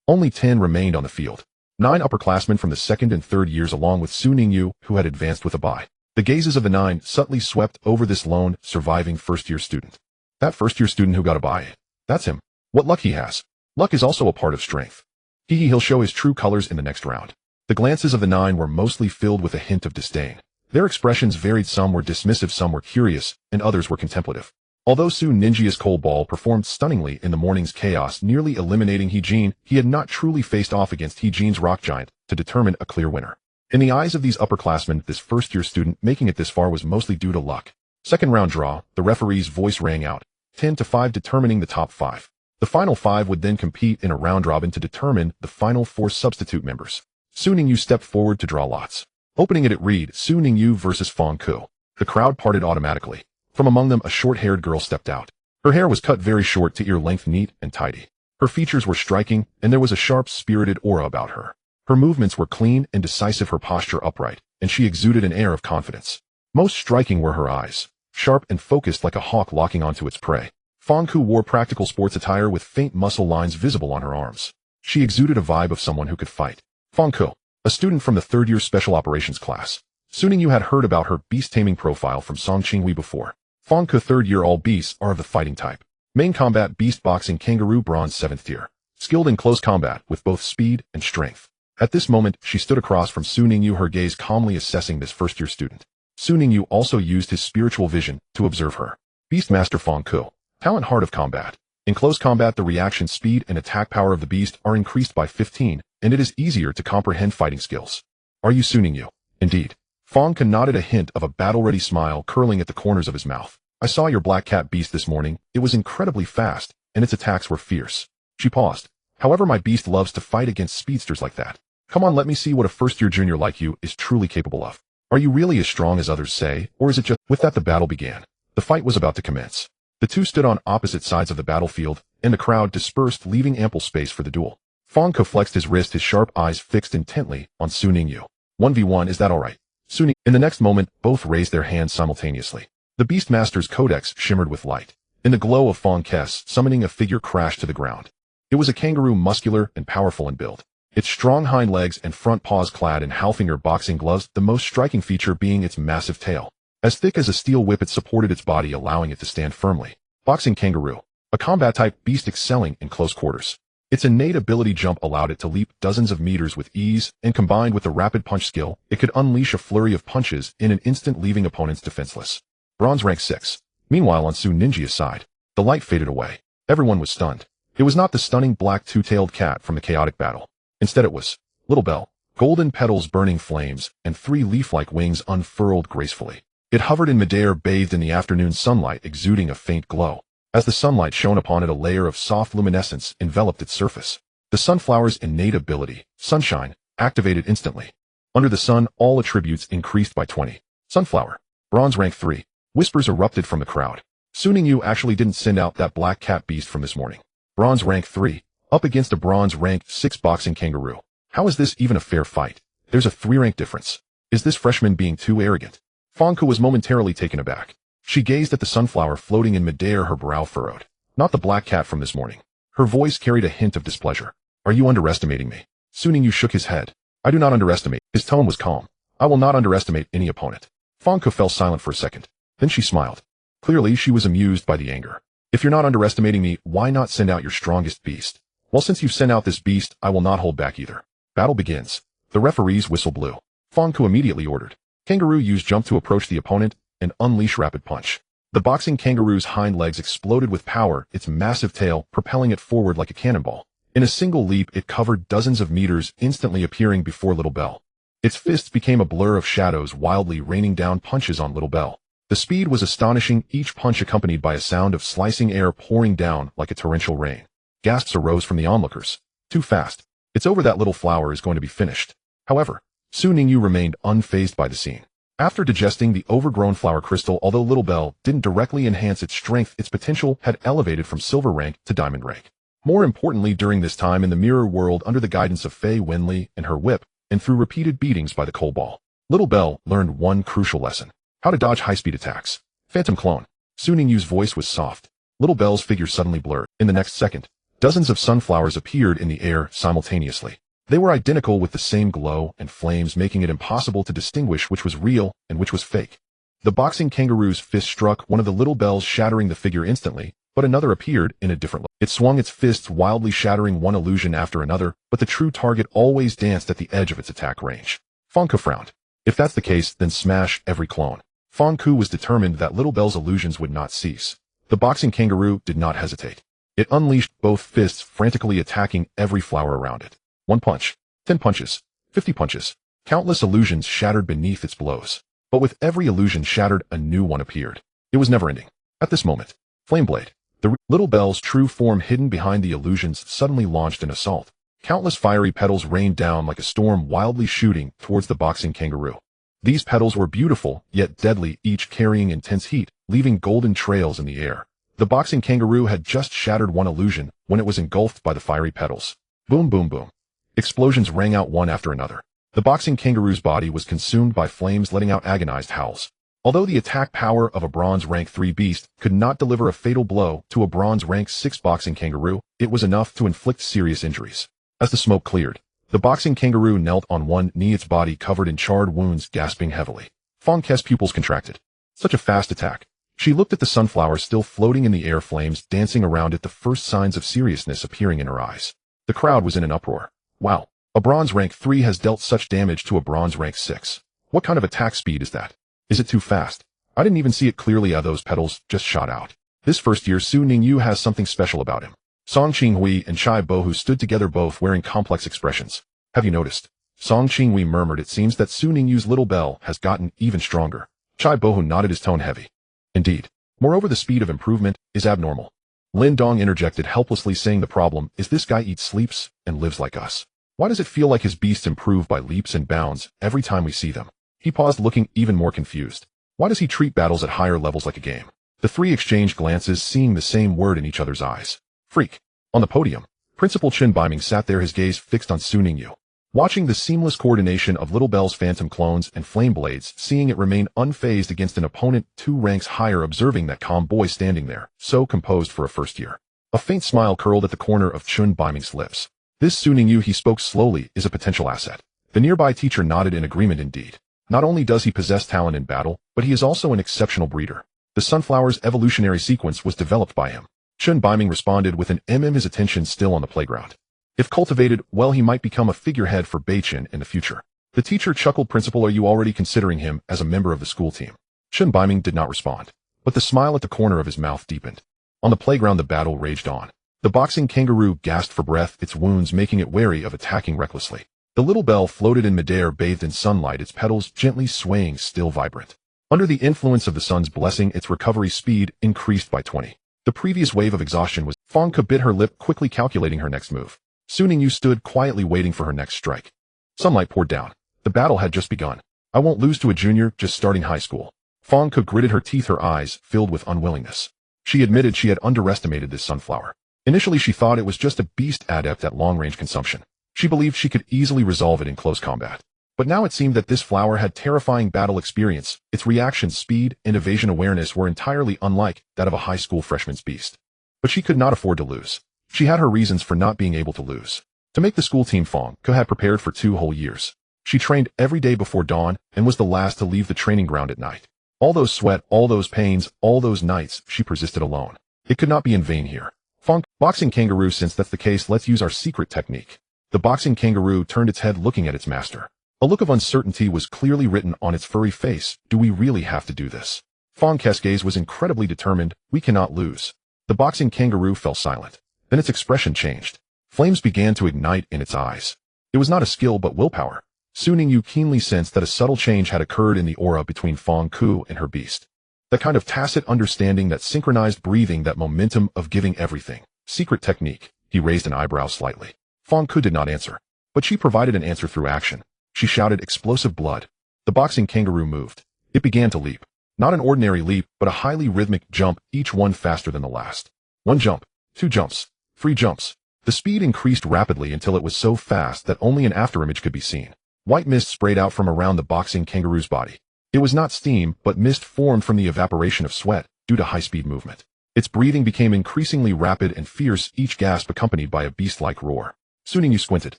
A: Only 10 remained on the field. 9 upperclassmen from the 2nd and 3rd years, along with Su Ningyu, who had advanced with a bye. The gazes of the 9 subtly swept over this lone, surviving 1st-year student. That 1st-year student who got a bye. That's him. What luck he has. Luck is also a part of strength. He'll show his true colors in the next round. The glances of the 9 were mostly filled with a hint of disdain. Their expressions varied, some were dismissive, some were curious, and others were contemplative. Although Su Ninjia's cold ball performed stunningly in the morning's chaos, nearly eliminating Heejin, he had not truly faced off against Heejin's rock giant to determine a clear winner. In the eyes of these upperclassmen, this 1st-year student making it this far was mostly due to luck. Second round draw, the referee's voice rang out, 10-5, determining the top 5. The final 5 would then compete in a round robin to determine the final 4 substitute members. Su Ningyu stepped forward to draw lots. Opening it read, Su Ningyu versus Fang Ku. The crowd parted automatically. From among them, a short-haired girl stepped out. Her hair was cut very short to ear-length, neat and tidy. Her features were striking, and there was a sharp, spirited aura about her. Her movements were clean and decisive, her posture upright, and she exuded an air of confidence. Most striking were her eyes, sharp and focused like a hawk locking onto its prey. Fang Ku wore practical sports attire with faint muscle lines visible on her arms. She exuded a vibe of someone who could fight. Fang Ku, a student from the 3rd-year Special Operations class. Su Ningyu had heard about her beast-taming profile from Song Qingwei before. Fang Ku 3rd year, all beasts are of the fighting type. Main combat, beast boxing, kangaroo, bronze 7th tier. Skilled in close combat with both speed and strength. At this moment, she stood across from Su Ningyu, her gaze calmly assessing this first-year student. Su Ningyu also used his spiritual vision to observe her. Beastmaster Fang Ku. Talent Heart of Combat. In close combat, the reaction speed and attack power of the beast are increased by 15, and it is easier to comprehend fighting skills. Are you Su Ningyu? Indeed. Fang Ku nodded, a hint of a battle-ready smile curling at the corners of his mouth. I saw your black cat beast this morning. It was incredibly fast, and its attacks were fierce. She paused. However, my beast loves to fight against speedsters like that. Come on, let me see what a first-year junior like you is truly capable of. Are you really as strong as others say, or is it just— With that, the battle began. The fight was about to commence. The two stood on opposite sides of the battlefield, and the crowd dispersed, leaving ample space for the duel. Fang Ku flexed his wrist, his sharp eyes fixed intently on Su Ningyu. 1v1, is that alright? Su Ningyu. In the next moment, both raised their hands simultaneously. The Beastmaster's codex shimmered with light. In the glow of Fang Ku's summoning, a figure crashed to the ground. It was a kangaroo, muscular and powerful in build. Its strong hind legs and front paws clad in Halfinger boxing gloves, the most striking feature being its massive tail. As thick as a steel whip, it supported its body, allowing it to stand firmly. Boxing kangaroo. A combat-type beast excelling in close quarters. Its innate ability jump allowed it to leap dozens of meters with ease, and combined with the rapid punch skill, it could unleash a flurry of punches in an instant, leaving opponents defenseless. Bronze rank 6. Meanwhile, on Su Ninju's side, the light faded away. Everyone was stunned. It was not the stunning black two-tailed cat from the chaotic battle. Instead it was Little Bell, golden petals burning flames, and 3 leaf-like wings unfurled gracefully. It hovered in midair, bathed in the afternoon sunlight, exuding a faint glow. As the sunlight shone upon it, a layer of soft luminescence enveloped its surface. The sunflower's innate ability, Sunshine, activated instantly. Under the sun, all attributes increased by 20. Sunflower. Bronze rank 3. Whispers erupted from the crowd. Su Ningyu actually didn't send out that black cat beast from this morning. Bronze rank 3. Up against a bronze rank 6 boxing kangaroo. How is this even a fair fight? There's a 3-rank difference. Is this freshman being too arrogant? Fang Ku was momentarily taken aback. She gazed at the sunflower floating in midair, her brow furrowed. Not the black cat from this morning. Her voice carried a hint of displeasure. Are you underestimating me? Su Ningyu shook his head. I do not underestimate. His tone was calm. I will not underestimate any opponent. Fang Ku fell silent for a second. Then she smiled. Clearly, she was amused by the anger. If you're not underestimating me, why not send out your strongest beast? Well, since you've sent out this beast, I will not hold back either. Battle begins. The referee's whistle blew. Fang Ku immediately ordered. Kangaroo use jump to approach the opponent and unleash rapid punch. The boxing kangaroo's hind legs exploded with power, its massive tail propelling it forward like a cannonball. In a single leap, it covered dozens of meters, instantly appearing before Little Bell. Its fists became a blur of shadows, wildly raining down punches on Little Bell. The speed was astonishing, each punch accompanied by a sound of slicing air pouring down like a torrential rain. Gasps arose from the onlookers. Too fast. It's over, that little flower is going to be finished. However, Su Ningyu remained unfazed by the scene. After digesting the overgrown flower crystal, although Little Bell didn't directly enhance its strength, its potential had elevated from silver rank to diamond rank. More importantly, during this time in the mirror world, under the guidance of Fei Wenli and her whip, and through repeated beatings by the coal ball, Little Bell learned one crucial lesson. How to dodge high-speed attacks. Phantom clone. Su Ningyu's voice was soft. Little Bell's figure suddenly blurred. In the next second, dozens of sunflowers appeared in the air simultaneously. They were identical, with the same glow and flames, making it impossible to distinguish which was real and which was fake. The boxing kangaroo's fist struck one of the Little Bells, shattering the figure instantly, but another appeared in a different light. It swung its fists wildly, shattering one illusion after another, but the true target always danced at the edge of its attack range. Fang Ku frowned. If that's the case, then smash every clone. Fang Ku was determined that Little Bell's illusions would not cease. The boxing kangaroo did not hesitate. It unleashed both fists, frantically attacking every flower around it. 1 punch, 10 punches, 50 punches. Countless illusions shattered beneath its blows. But with every illusion shattered, a new one appeared. It was never ending. At this moment, Flameblade, the Little Bell's true form hidden behind the illusions, suddenly launched an assault. Countless fiery petals rained down like a storm, wildly shooting towards the boxing kangaroo. These petals were beautiful, yet deadly, each carrying intense heat, leaving golden trails in the air. The boxing kangaroo had just shattered one illusion when it was engulfed by the fiery petals. Boom, boom, boom. Explosions rang out one after another. The boxing kangaroo's body was consumed by flames, letting out agonized howls. Although the attack power of a bronze rank 3 beast could not deliver a fatal blow to a bronze rank 6 boxing kangaroo, it was enough to inflict serious injuries. As the smoke cleared, the boxing kangaroo knelt on one knee, its body covered in charred wounds, gasping heavily. Fang Ku's pupils contracted. Such a fast attack. She looked at the sunflower still floating in the air, flames dancing around it, the first signs of seriousness appearing in her eyes. The crowd was in an uproar. Wow, A bronze rank 3 has dealt such damage to a bronze rank 6. What kind of attack speed is that? Is it too fast? I didn't even see it clearly how those petals just shot out. This first year Su Ningyu has something special about him. Song Qinghui and Chai Bohu stood together, both wearing complex expressions. Have you noticed? Song Qinghui murmured, it seems that Su Ningyu's little bell has gotten even stronger. Chai Bohu nodded, his tone heavy. Indeed. Moreover, the speed of improvement is abnormal. Lin Dong interjected helplessly, saying the problem is this guy eats, sleeps, and lives like us. Why does it feel like his beasts improve by leaps and bounds every time we see them? He paused, looking even more confused. Why does he treat battles at higher levels like a game? The three exchanged glances, seeing the same word in each other's eyes. Freak. On the podium, Principal Chen Baiming sat there, his gaze fixed on Su Ningyu. Watching the seamless coordination of Little Bell's phantom clones and flame blades, seeing it remain unfazed against an opponent 2 ranks higher, observing that calm boy standing there, so composed for a first year. A faint smile curled at the corner of Chen Baiming's lips. This Su Ningyu, he spoke slowly, is a potential asset. The nearby teacher nodded in agreement. Indeed. Not only does he possess talent in battle, but he is also an exceptional breeder. The Sunflower's evolutionary sequence was developed by him. Chen Baiming responded with an his attention still on the playground. If cultivated well, he might become a figurehead for Beichin in the future. The teacher chuckled. Principal, are you already considering him as a member of the school team? Chen Baiming did not respond, but the smile at the corner of his mouth deepened. On the playground the battle raged on. The boxing kangaroo gasped for breath, its wounds making it wary of attacking recklessly. The little bell floated in midair, bathed in sunlight, its petals gently swaying, still vibrant. Under the influence of the sun's blessing, its recovery speed increased by 20. The previous wave of exhaustion was. Fong Ke bit her lip, quickly calculating her next move. Su Ningyu stood quietly waiting for her next strike. Sunlight poured down. The battle had just begun. I won't lose to a junior just starting high school. Fong Ke gritted her teeth, her eyes filled with unwillingness. She admitted she had underestimated this sunflower. Initially she thought it was just a beast adept at long-range consumption. She believed she could easily resolve it in close combat. But now it seemed that this flower had terrifying battle experience. Its reaction speed and evasion awareness were entirely unlike that of a high school freshman's beast. But she could not afford to lose. She had her reasons for not being able to lose. To make the school team, Fong Ke had prepared for 2 whole years. She trained every day before dawn and was the last to leave the training ground at night. All those sweat, all those pains, all those nights, she persisted alone. It could not be in vain here. Fong Ke, boxing kangaroo, since that's the case, let's use our secret technique. The boxing kangaroo turned its head, looking at its master. A look of uncertainty was clearly written on its furry face. Do we really have to do this? Fong Ke's gaze was incredibly determined. We cannot lose. The boxing kangaroo fell silent. Then its expression changed. Flames began to ignite in its eyes. It was not a skill but willpower. Su Ningyu keenly sensed that a subtle change had occurred in the aura between Fong Ke and her beast. That kind of tacit understanding, that synchronized breathing, that momentum of giving everything. Secret technique. He raised an eyebrow slightly. Fong Ke did not answer, but she provided an answer through action. She shouted, explosive blood. The boxing kangaroo moved. It began to leap. Not an ordinary leap, but a highly rhythmic jump, each one faster than the last. 1 jump, 2 jumps, 3 jumps. The speed increased rapidly until it was so fast that only an afterimage could be seen. White mist sprayed out from around the boxing kangaroo's body. It was not steam, but mist formed from the evaporation of sweat due to high-speed movement. Its breathing became increasingly rapid and fierce, each gasp accompanied by a beast-like roar. Su Ningyu squinted.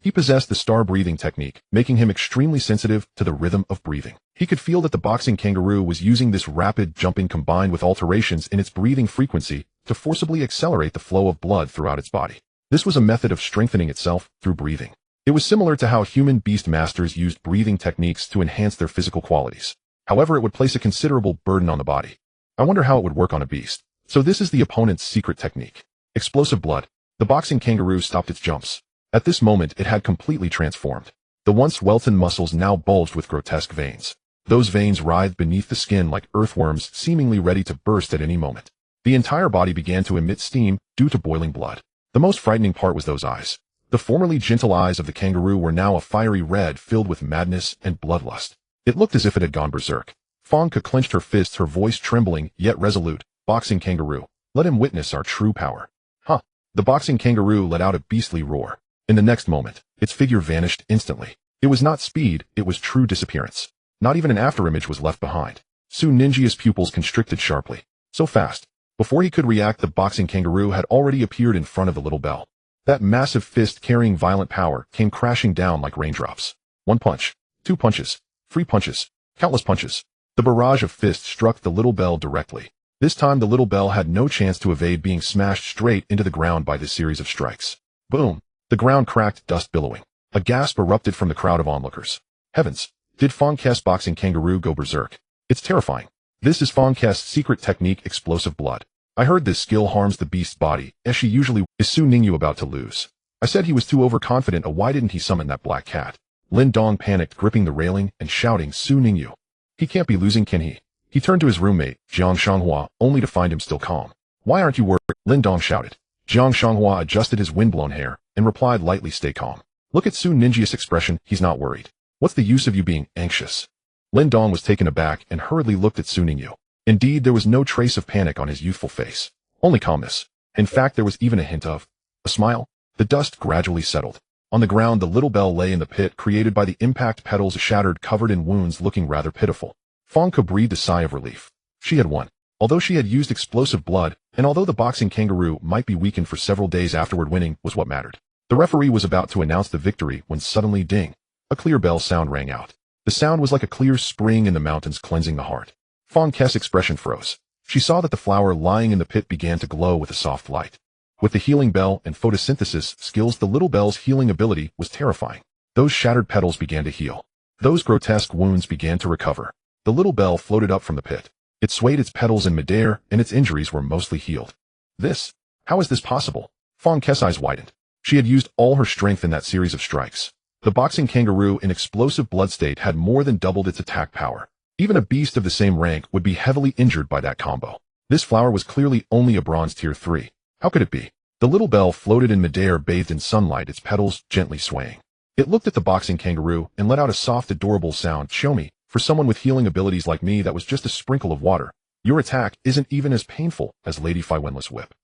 A: He possessed the star breathing technique, making him extremely sensitive to the rhythm of breathing. He could feel that the boxing kangaroo was using this rapid jumping combined with alterations in its breathing frequency to forcibly accelerate the flow of blood throughout its body. This was a method of strengthening itself through breathing. It was similar to how human beast masters used breathing techniques to enhance their physical qualities. However, it would place a considerable burden on the body. I wonder how it would work on a beast. So this is the opponent's secret technique. Explosive blood. The boxing kangaroo stopped its jumps. At this moment, it had completely transformed. The once welted muscles now bulged with grotesque veins. Those veins writhed beneath the skin like earthworms, seemingly ready to burst at any moment. The entire body began to emit steam due to boiling blood. The most frightening part was those eyes. The formerly gentle eyes of the kangaroo were now a fiery red filled with madness and bloodlust. It looked as if it had gone berserk. Fong Ke clenched her fists, her voice trembling yet resolute. Boxing kangaroo, let him witness our true power. Huh. The boxing kangaroo let out a beastly roar. In the next moment, its figure vanished instantly. It was not speed, it was true disappearance. Not even an afterimage was left behind. Su Ninjia's pupils constricted sharply. So fast. Before he could react, the boxing kangaroo had already appeared in front of the little bell. That massive fist carrying violent power came crashing down like raindrops. 1 punch, 2 punches, 3 punches, countless punches. The barrage of fists struck the little bell directly. This time the little bell had no chance to evade being smashed straight into the ground by this series of strikes. Boom! The ground cracked, dust billowing. A gasp erupted from the crowd of onlookers. Heavens! Did Fongkest's boxing kangaroo go berserk? It's terrifying. This is Fongkest's secret technique, explosive blood. I heard this skill harms the beast's body, as she usually is. Su Ningyu about to lose. I said he was too overconfident. Why didn't he summon that black cat? Lin Dong panicked, gripping the railing and shouting, Su Ningyu. He can't be losing, can he? He turned to his roommate, Jiang Shanghua, only to find him still calm. Why aren't you worried? Lin Dong shouted. Jiang Shanghua adjusted his windblown hair and replied lightly, stay calm. Look at Su Ninjia's expression, he's not worried. What's the use of you being anxious? Lin Dong was taken aback and hurriedly looked at Su Ningyu. Indeed, there was no trace of panic on his youthful face. Only calmness. In fact, there was even a hint of a smile. The dust gradually settled. On the ground, the little bell lay in the pit created by the impact, petals shattered, covered in wounds, looking rather pitiful. Fongke breathed a sigh of relief. She had won. Although she had used explosive blood, and although the boxing kangaroo might be weakened for several days afterward, winning was what mattered. The referee was about to announce the victory when suddenly, ding, a clear bell sound rang out. The sound was like a clear spring in the mountains, cleansing the heart. Fongkest's expression froze. She saw that the flower lying in the pit began to glow with a soft light. With the healing bell and photosynthesis skills, the little bell's healing ability was terrifying. Those shattered petals began to heal. Those grotesque wounds began to recover. The little bell floated up from the pit. It swayed its petals in midair, and its injuries were mostly healed. How is this possible? Fongkest's eyes widened. She had used all her strength in that series of strikes. The boxing kangaroo in explosive blood state had more than doubled its attack power. Even a beast of the same rank would be heavily injured by that combo. This flower was clearly only a bronze tier 3. How could it be? The little bell floated in midair, bathed in sunlight, its petals gently swaying. It looked at the boxing kangaroo and let out a soft, adorable sound. Show me. For someone with healing abilities like me, that was just a sprinkle of water. Your attack isn't even as painful as Lady Fai Wenla's whip.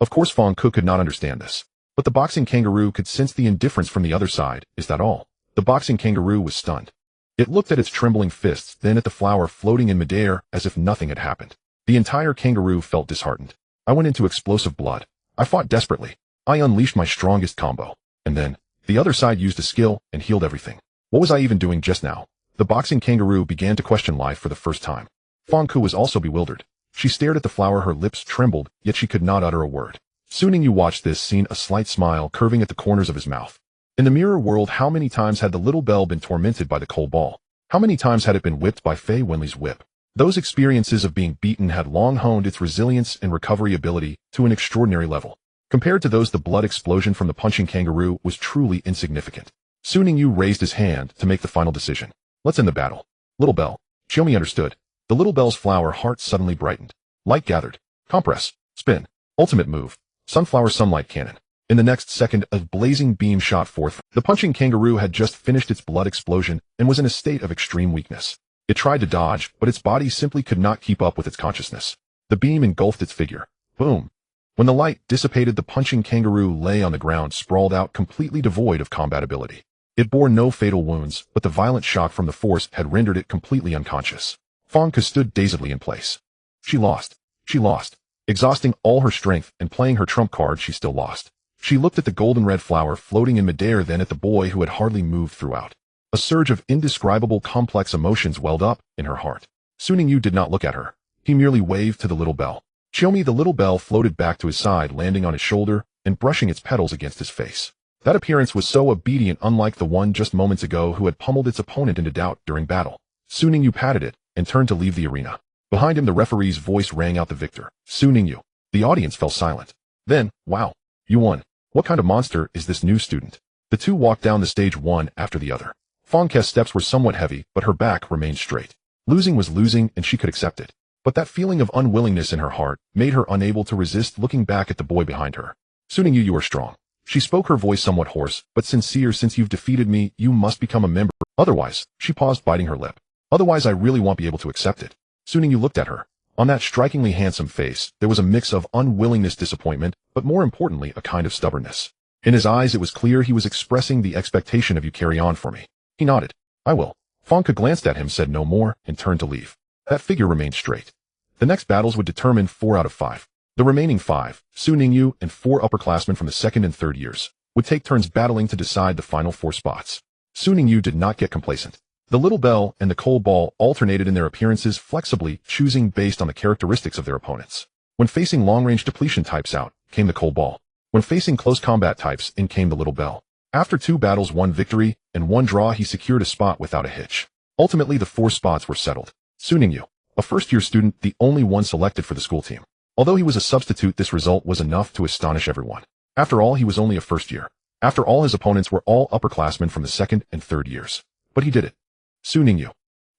A: Of course, Fongke could not understand this. But the boxing kangaroo could sense the indifference from the other side. Is that all? The boxing kangaroo was stunned. It looked at its trembling fists, then at the flower floating in midair as if nothing had happened. The entire kangaroo felt disheartened. I went into explosive blood. I fought desperately. I unleashed my strongest combo. And then, the other side used a skill and healed everything. What was I even doing just now? The boxing kangaroo began to question life for the first time. Fongke was also bewildered. She stared at the flower, her lips trembled, yet she could not utter a word. Su Ningyu watched this scene, a slight smile curving at the corners of his mouth. In the mirror world, how many times had the little bell been tormented by the cold ball? How many times had it been whipped by Fei Wenli's whip? Those experiences of being beaten had long honed its resilience and recovery ability to an extraordinary level. Compared to those, the blood explosion from the punching kangaroo was truly insignificant. Su Ningyu raised his hand to make the final decision. Let's end the battle. Little bell. Xiaomi understood. The little bell's flower heart suddenly brightened. Light gathered. Compress. Spin. Ultimate move. Sunflower sunlight cannon. In the next second, a blazing beam shot forth. The punching kangaroo had just finished its blood explosion and was in a state of extreme weakness. It tried to dodge, but its body simply could not keep up with its consciousness. The beam engulfed its figure. Boom. When the light dissipated, the punching kangaroo lay on the ground, sprawled out, completely devoid of combat ability. It bore no fatal wounds, but the violent shock from the force had rendered it completely unconscious. Fongke stood dazedly in place. She lost. She lost. Exhausting all her strength and playing her trump card, she still lost. She looked at the golden red flower floating in midair, then at the boy who had hardly moved throughout. A surge of indescribable complex emotions welled up in her heart. Su Ningyu did not look at her. He merely waved to the little bell. Xiaomi, the little bell, floated back to his side, landing on his shoulder and brushing its petals against his face. That appearance was so obedient, unlike the one just moments ago who had pummeled its opponent into doubt during battle. Su Ningyu patted it and turned to leave the arena. Behind him, the referee's voice rang out the victor, Su Ningyu. The audience fell silent. Then, wow, you won. What kind of monster is this new student? The two walked down the stage one after the other. Fongkest's steps were somewhat heavy, but her back remained straight. Losing was losing, and she could accept it. But that feeling of unwillingness in her heart made her unable to resist looking back at the boy behind her. Su Ningyu, you are strong. She spoke, her voice somewhat hoarse, but sincere. Since you've defeated me, you must become a member. Otherwise, she paused, biting her lip. Otherwise, I really won't be able to accept it. Su Ningyu looked at her. On that strikingly handsome face, there was a mix of unwillingness, disappointment, but more importantly, a kind of stubbornness. In his eyes, it was clear he was expressing the expectation of you carry on for me. He nodded. I will. Fongke glanced at him, said no more, and turned to leave. That figure remained straight. The next battles would determine 4 out of 5. The remaining 5, Su Ningyu and 4 upperclassmen from the 2nd and 3rd years, would take turns battling to decide the final 4 spots. Su Ningyu did not get complacent. The little bell and the cold ball alternated in their appearances, flexibly choosing based on the characteristics of their opponents. When facing long-range depletion types, out came the cold ball. When facing close combat types, in came the little bell. After 2 battles, 1 victory, and 1 draw, he secured a spot without a hitch. Ultimately, the 4 spots were settled. Su Ningyu, a first-year student, the only one selected for the school team. Although he was a substitute, this result was enough to astonish everyone. After all, he was only a first year. After all, his opponents were all upperclassmen from the 2nd and 3rd years. But he did it. Su Ningyu.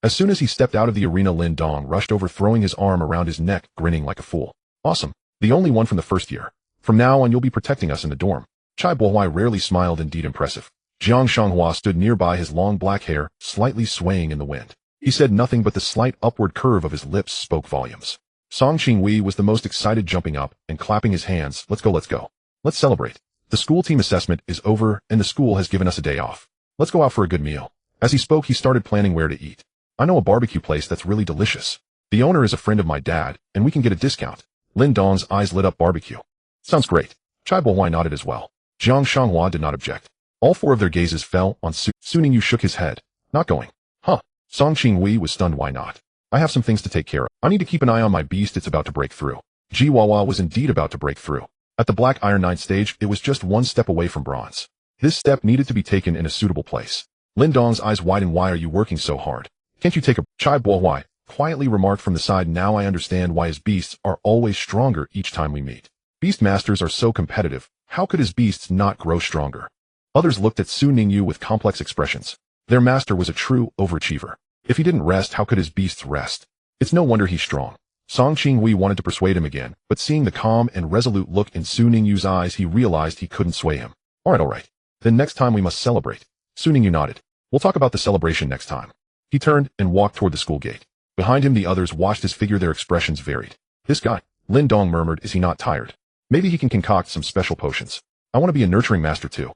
A: As soon as he stepped out of the arena, Lin Dong rushed over, throwing his arm around his neck, grinning like a fool. Awesome. The only one from the 1st year. From now on, you'll be protecting us in the dorm. Chai Bohuai rarely smiled, indeed impressive. Jiang Shanghua stood nearby, his long black hair slightly swaying in the wind. He said nothing, but the slight upward curve of his lips spoke volumes. Song Qingwei was the most excited, jumping up and clapping his hands. Let's go, let's go. Let's celebrate. The school team assessment is over, and the school has given us a day off. Let's go out for a good meal. As he spoke, he started planning where to eat. I know a barbecue place that's really delicious. The owner is a friend of my dad, and we can get a discount. Lin Dong's eyes lit up. Barbecue. Sounds great. Chai Bohuai nodded as well. Jiang Shanghua did not object. All 4 of their gazes fell on Su Ningyu. Shook his head. Not going. Huh. Song Qingwei was stunned. Why not? I have some things to take care of. I need to keep an eye on my beast. It's about to break through. Ji Wawa was indeed about to break through. At the Black Iron 9th stage, it was just 1 step away from bronze. This step needed to be taken in a suitable place. Lin Dong's eyes widened. Why are you working so hard? Can't you take a— Chai Bohuai quietly remarked from the side. Now I understand why his beasts are always stronger each time we meet. Beast masters are so competitive. How could his beasts not grow stronger? Others looked at Su Ningyu with complex expressions. Their master was a true overachiever. If he didn't rest, how could his beasts rest? It's no wonder he's strong. Song Qingwei wanted to persuade him again, but seeing the calm and resolute look in Su Ningyu's eyes, he realized he couldn't sway him. All right. Then next time we must celebrate. Su Ningyu nodded. We'll talk about the celebration next time. He turned and walked toward the school gate. Behind him, the others watched his figure. Their expressions varied. This guy, Lin Dong murmured, is he not tired? Maybe he can concoct some special potions. I want to be a nurturing master too.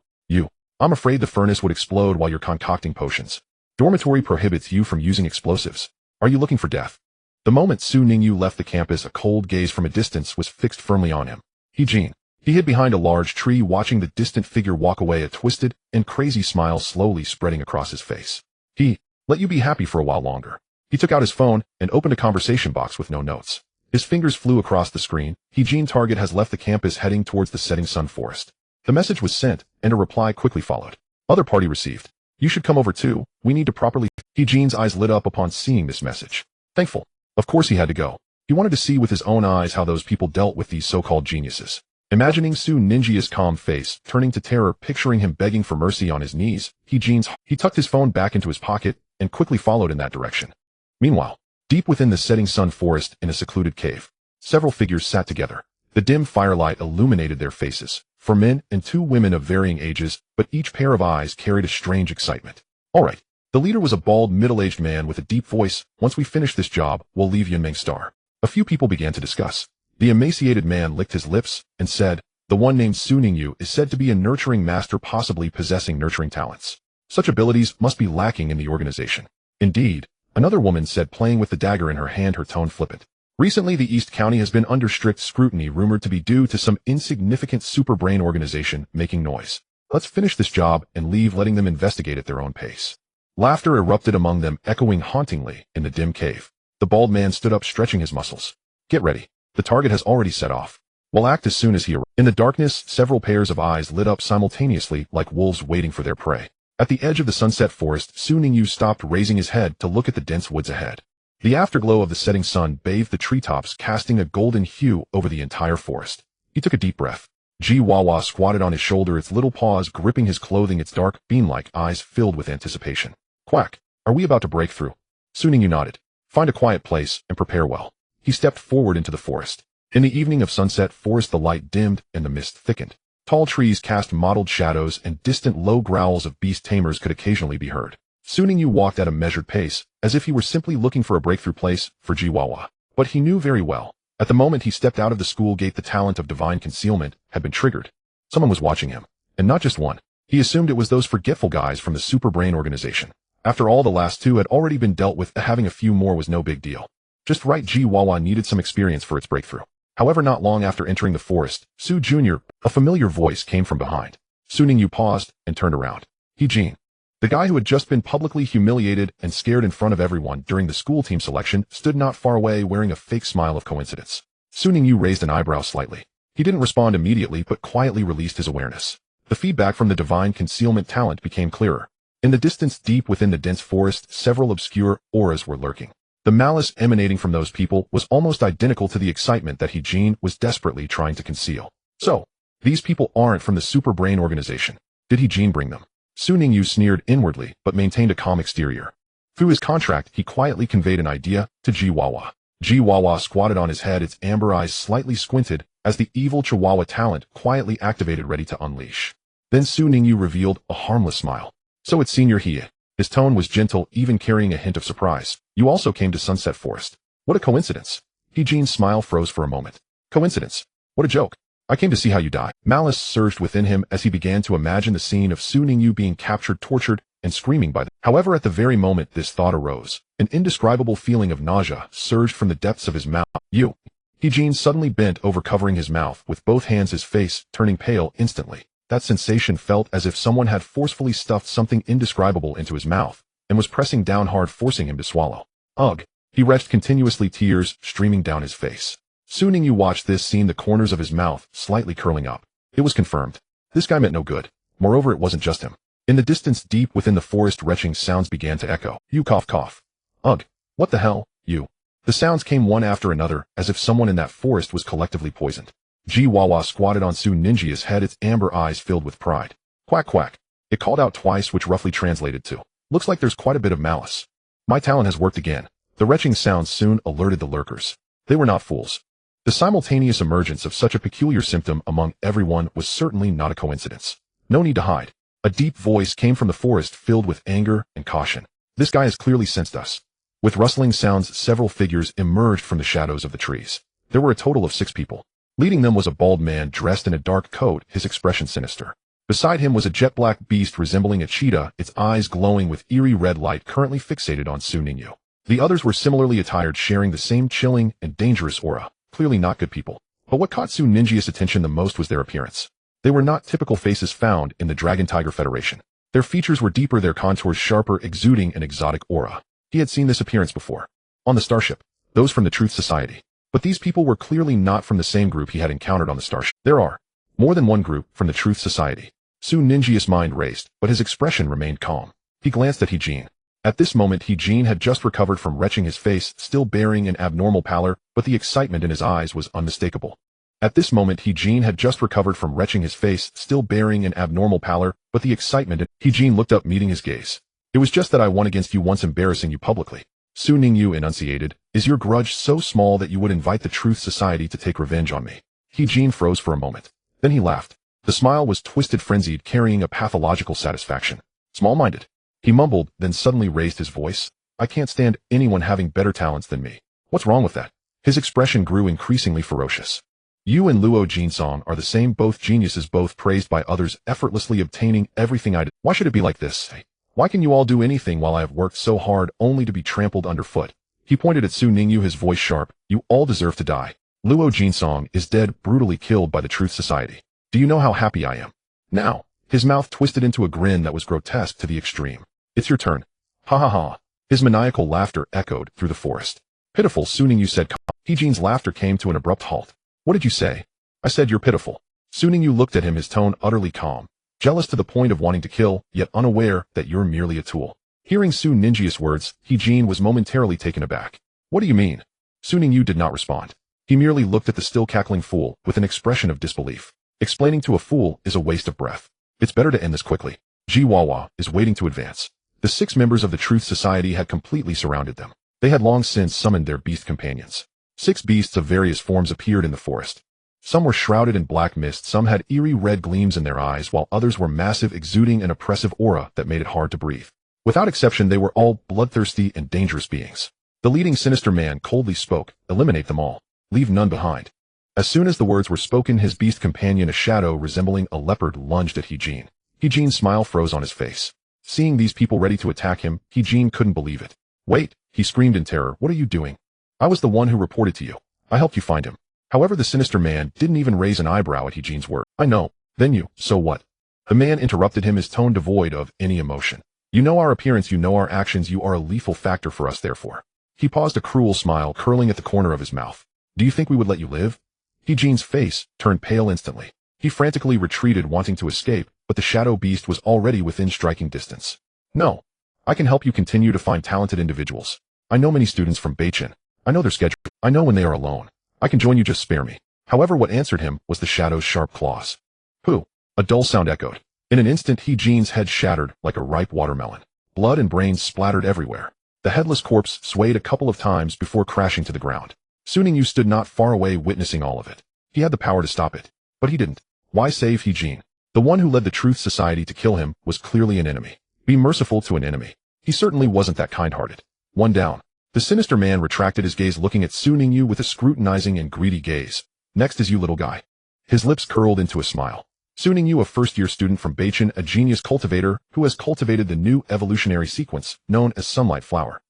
A: I'm afraid the furnace would explode while you're concocting potions. Dormitory prohibits you from using explosives. Are you looking for death? The moment Su Ningyu left the campus, a cold gaze from a distance was fixed firmly on him. He hid behind a large tree, watching the distant figure walk away, a twisted and crazy smile slowly spreading across his face. He let you be happy for a while longer. He took out his phone and opened a conversation box with no notes. His fingers flew across the screen. Heejin target has left the campus, heading towards the setting sun forest. The message was sent, and a reply quickly followed. Other party received. You should come over too. We need to properly— Heejin's eyes lit up upon seeing this message. Thankful. Of course he had to go. He wanted to see with his own eyes how those people dealt with these so-called geniuses. Imagining Su Ninjia's calm face turning to terror, picturing him begging for mercy on his knees, he tucked his phone back into his pocket and quickly followed in that direction. Meanwhile, deep within the setting sun forest, in a secluded cave, several figures sat together. The dim firelight illuminated their faces. 4 men and 2 women of varying ages, but each pair of eyes carried a strange excitement. All right. The leader was a bald, middle-aged man with a deep voice. Once we finish this job, we'll leave Yunmeng Star. A few people began to discuss. The emaciated man licked his lips and said, the one named Su Ningyu is said to be a nurturing master, possibly possessing nurturing talents. Such abilities must be lacking in the organization. Indeed, another woman said, playing with the dagger in her hand, her tone flippant. Recently, the East County has been under strict scrutiny, rumored to be due to some insignificant super brain organization making noise. Let's finish this job and leave, letting them investigate at their own pace. Laughter erupted among them, echoing hauntingly in the dim cave. The bald man stood up, stretching his muscles. Get ready. The target has already set off. We'll act as soon as he arrives. In the darkness, several pairs of eyes lit up simultaneously, like wolves waiting for their prey. At the edge of the sunset forest, Su Ningyu stopped, raising his head to look at the dense woods ahead. The afterglow of the setting sun bathed the treetops, casting a golden hue over the entire forest. He took a deep breath. Ji Wawa squatted on his shoulder, its little paws gripping his clothing, its dark, bean-like eyes filled with anticipation. Quack! Are we about to break through? Su Ningyu nodded. Find a quiet place and prepare well. He stepped forward into the forest. In the evening of sunset forest, the light dimmed and the mist thickened. Tall trees cast mottled shadows, and distant low growls of beast tamers could occasionally be heard. Su Ningyu walked at a measured pace, as if he were simply looking for a breakthrough place for Jiwawa. But he knew very well, at the moment he stepped out of the school gate, the talent of divine concealment had been triggered. Someone was watching him, and not just one. He assumed it was those forgetful guys from the Super Brain organization. After all, the last 2 had already been dealt with, having a few more was no big deal. Just right, Jiwawa needed some experience for its breakthrough. However, not long after entering the forest, Su Jr., a familiar voice came from behind. Su Ningyu paused and turned around. Heejin, the guy who had just been publicly humiliated and scared in front of everyone during the school team selection, stood not far away, wearing a fake smile of coincidence. Su Ningyu raised an eyebrow slightly. He didn't respond immediately, but quietly released his awareness. The feedback from the divine concealment talent became clearer. In the distance deep within the dense forest, several obscure auras were lurking. The malice emanating from those people was almost identical to the excitement that Hijin was desperately trying to conceal. So, these people aren't from the Super Brain organization. Did Hijin bring them? Su Ningyu sneered inwardly but maintained a calm exterior. Through his contract, he quietly conveyed an idea to Chihuahua. Chihuahua squatted on his head, its amber eyes slightly squinted as the evil Chihuahua talent quietly activated, ready to unleash. Then Su Ningyu revealed a harmless smile. So it's Senior He. His tone was gentle, even carrying a hint of surprise. You also came to Sunset Forest. What a coincidence. Hijin's smile froze for a moment. Coincidence? What a joke. I came to see how you die. Malice surged within him as he began to imagine the scene of Su Ningyu being captured, tortured, and screaming by them. However, at the very moment this thought arose, an indescribable feeling of nausea surged from the depths of his mouth. You. Hijin suddenly bent over, covering his mouth with both hands, his face turning pale instantly. That sensation felt as if someone had forcefully stuffed something indescribable into his mouth and was pressing down hard, forcing him to swallow. Ugh. He retched continuously, tears streaming down his face. Su Ningyu watched this scene, the corners of his mouth slightly curling up. It was confirmed. This guy meant no good. Moreover, it wasn't just him. In the distance deep within the forest, retching sounds began to echo. You cough cough. Ugh. What the hell, you? The sounds came one after another, as if someone in that forest was collectively poisoned. Chihuahua squatted on Su Ninjia's head, its amber eyes filled with pride. Quack quack. It called out twice, which roughly translated to, looks like there's quite a bit of malice. My talent has worked again. The retching sounds soon alerted the lurkers. They were not fools. The simultaneous emergence of such a peculiar symptom among everyone was certainly not a coincidence. No need to hide. A deep voice came from the forest, filled with anger and caution. This guy has clearly sensed us. With rustling sounds, several figures emerged from the shadows of the trees. There were a total of 6 people. Leading them was a bald man dressed in a dark coat, his expression sinister. Beside him was a jet-black beast resembling a cheetah, its eyes glowing with eerie red light, currently fixated on Su Ningyu. The others were similarly attired, sharing the same chilling and dangerous aura. Clearly not good people. But what caught Su Ninjia's attention the most was their appearance. They were not typical faces found in the Dragon Tiger Federation. Their features were deeper, their contours sharper, exuding an exotic aura. He had seen this appearance before. On the starship. Those from the Truth Society. But these people were clearly not from the same group he had encountered on the starship. There are more than one group from the Truth Society. Su Ninjia's mind raced, but his expression remained calm. He glanced at Hijin. At this moment, Hijin had just recovered from retching, his face still bearing an abnormal pallor, but the excitement in his eyes was unmistakable. Hijin looked up, meeting his gaze. It was just that I won against you once, embarrassing you publicly. Su Ningyu enunciated. Is your grudge so small that you would invite the Truth Society to take revenge on me? Hijin froze for a moment. Then he laughed. The smile was twisted, frenzied, carrying a pathological satisfaction. Small-minded. He mumbled, then suddenly raised his voice. I can't stand anyone having better talents than me. What's wrong with that? His expression grew increasingly ferocious. You and Luo Jinsong are the same, both geniuses, both praised by others, effortlessly obtaining everything I did. Why should it be like this? Why can you all do anything while I have worked so hard only to be trampled underfoot? He pointed at Su Ningyu, his voice sharp. You all deserve to die. Luo Jinsong is dead, brutally killed by the Truth Society. Do you know how happy I am? Now. His mouth twisted into a grin that was grotesque to the extreme. It's your turn. Ha ha ha. His maniacal laughter echoed through the forest. Pitiful, Su Ningyu said. Hijin's laughter came to an abrupt halt. What did you say? I said you're pitiful. Su Ningyu looked at him, his tone utterly calm. Jealous to the point of wanting to kill, yet unaware that you're merely a tool. Hearing Su Ninjia's words, Hijin was momentarily taken aback. What do you mean? Su Ningyu did not respond. He merely looked at the still cackling fool with an expression of disbelief. Explaining to a fool is a waste of breath. It's better to end this quickly. Chihuahua is waiting to advance. The 6 members of the Truth Society had completely surrounded them. They had long since summoned their beast companions. 6 beasts of various forms appeared in the forest. Some were shrouded in black mist, some had eerie red gleams in their eyes, while others were massive, exuding an oppressive aura that made it hard to breathe. Without exception, they were all bloodthirsty and dangerous beings. The leading sinister man coldly spoke, eliminate them all. Leave none behind. As soon as the words were spoken, his beast companion, a shadow resembling a leopard, lunged at Hijin. Hijin's smile froze on his face. Seeing these people ready to attack him, Hijin couldn't believe it. Wait, he screamed in terror. What are you doing? I was the one who reported to you. I helped you find him. However, the sinister man didn't even raise an eyebrow at Hijin's word. I know. Then you, so what? The man interrupted him, his tone devoid of any emotion. You know our appearance, you know our actions, you are a lethal factor for us, therefore. He paused, a cruel smile curling at the corner of his mouth. Do you think we would let you live? Hijin's face turned pale instantly. He frantically retreated, wanting to escape, but the shadow beast was already within striking distance. No. I can help you continue to find talented individuals. I know many students from Beichin. I know their schedule. I know when they are alone. I can join you, just spare me. However, what answered him was the shadow's sharp claws. Pooh! A dull sound echoed. In an instant, He-Jin's head shattered like a ripe watermelon. Blood and brains splattered everywhere. The headless corpse swayed a couple of times before crashing to the ground. Ningyu stood not far away witnessing all of it. He had the power to stop it, but he didn't. Why save He-Jin? The one who led the Truth Society to kill him was clearly an enemy. Be merciful to an enemy. He certainly wasn't that kind-hearted. One down. The sinister man retracted his gaze, looking at Ningyu with a scrutinizing and greedy gaze. Next is you, little guy. His lips curled into a smile. Ningyu, a first-year student from Beichin, a genius cultivator who has cultivated the new evolutionary sequence known as Sunlight Flower.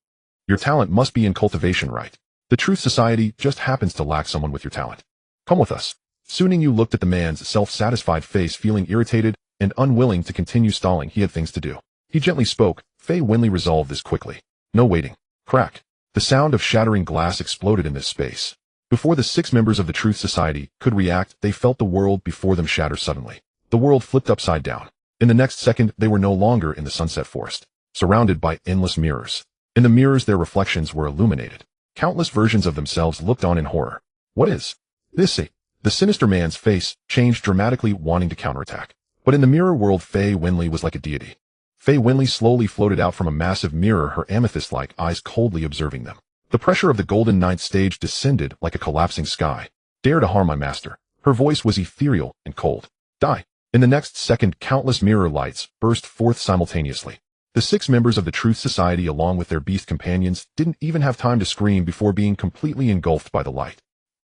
A: Your talent must be in cultivation, right? The Truth Society just happens to lack someone with your talent. Come with us. Ningyu looked at the man's self-satisfied face, feeling irritated and unwilling to continue stalling. He had things to do. He gently spoke. Fei Winley resolved this quickly. No waiting. Crack. The sound of shattering glass exploded in this space. Before the 6 members of the Truth Society could react, they felt the world before them shatter suddenly. The world flipped upside down. In the next second, they were no longer in the sunset forest, surrounded by endless mirrors. In the mirrors, their reflections were illuminated. Countless versions of themselves looked on in horror. What is this? The sinister man's face changed dramatically, wanting to counterattack. But in the mirror world, Fei Winley was like a deity. Fei Winley slowly floated out from a massive mirror, her amethyst-like eyes coldly observing them. The pressure of the golden ninth stage descended like a collapsing sky. Dare to harm my master. Her voice was ethereal and cold. Die. In the next second, countless mirror lights burst forth simultaneously. The 6 members of the Truth Society, along with their beast companions, didn't even have time to scream before being completely engulfed by the light.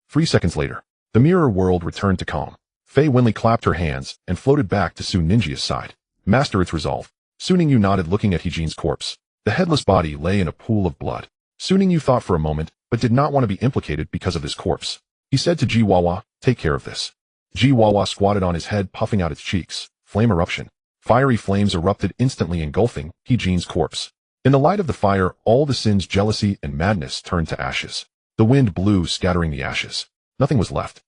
A: 3 seconds later, the mirror world returned to calm. Fei Winley clapped her hands and floated back to Su Ninja's side. Master, it's resolved. Ningyu nodded, looking at He-Jin's corpse. The headless body lay in a pool of blood. Ningyu thought for a moment, but did not want to be implicated because of this corpse. He said to Jiwawa, take care of this. Jiwawa squatted on his head, puffing out its cheeks. Flame eruption. Fiery flames erupted, instantly engulfing He-Jin's corpse. In the light of the fire, all the sins, jealousy, and madness turned to ashes. The wind blew, scattering the ashes. Nothing was left.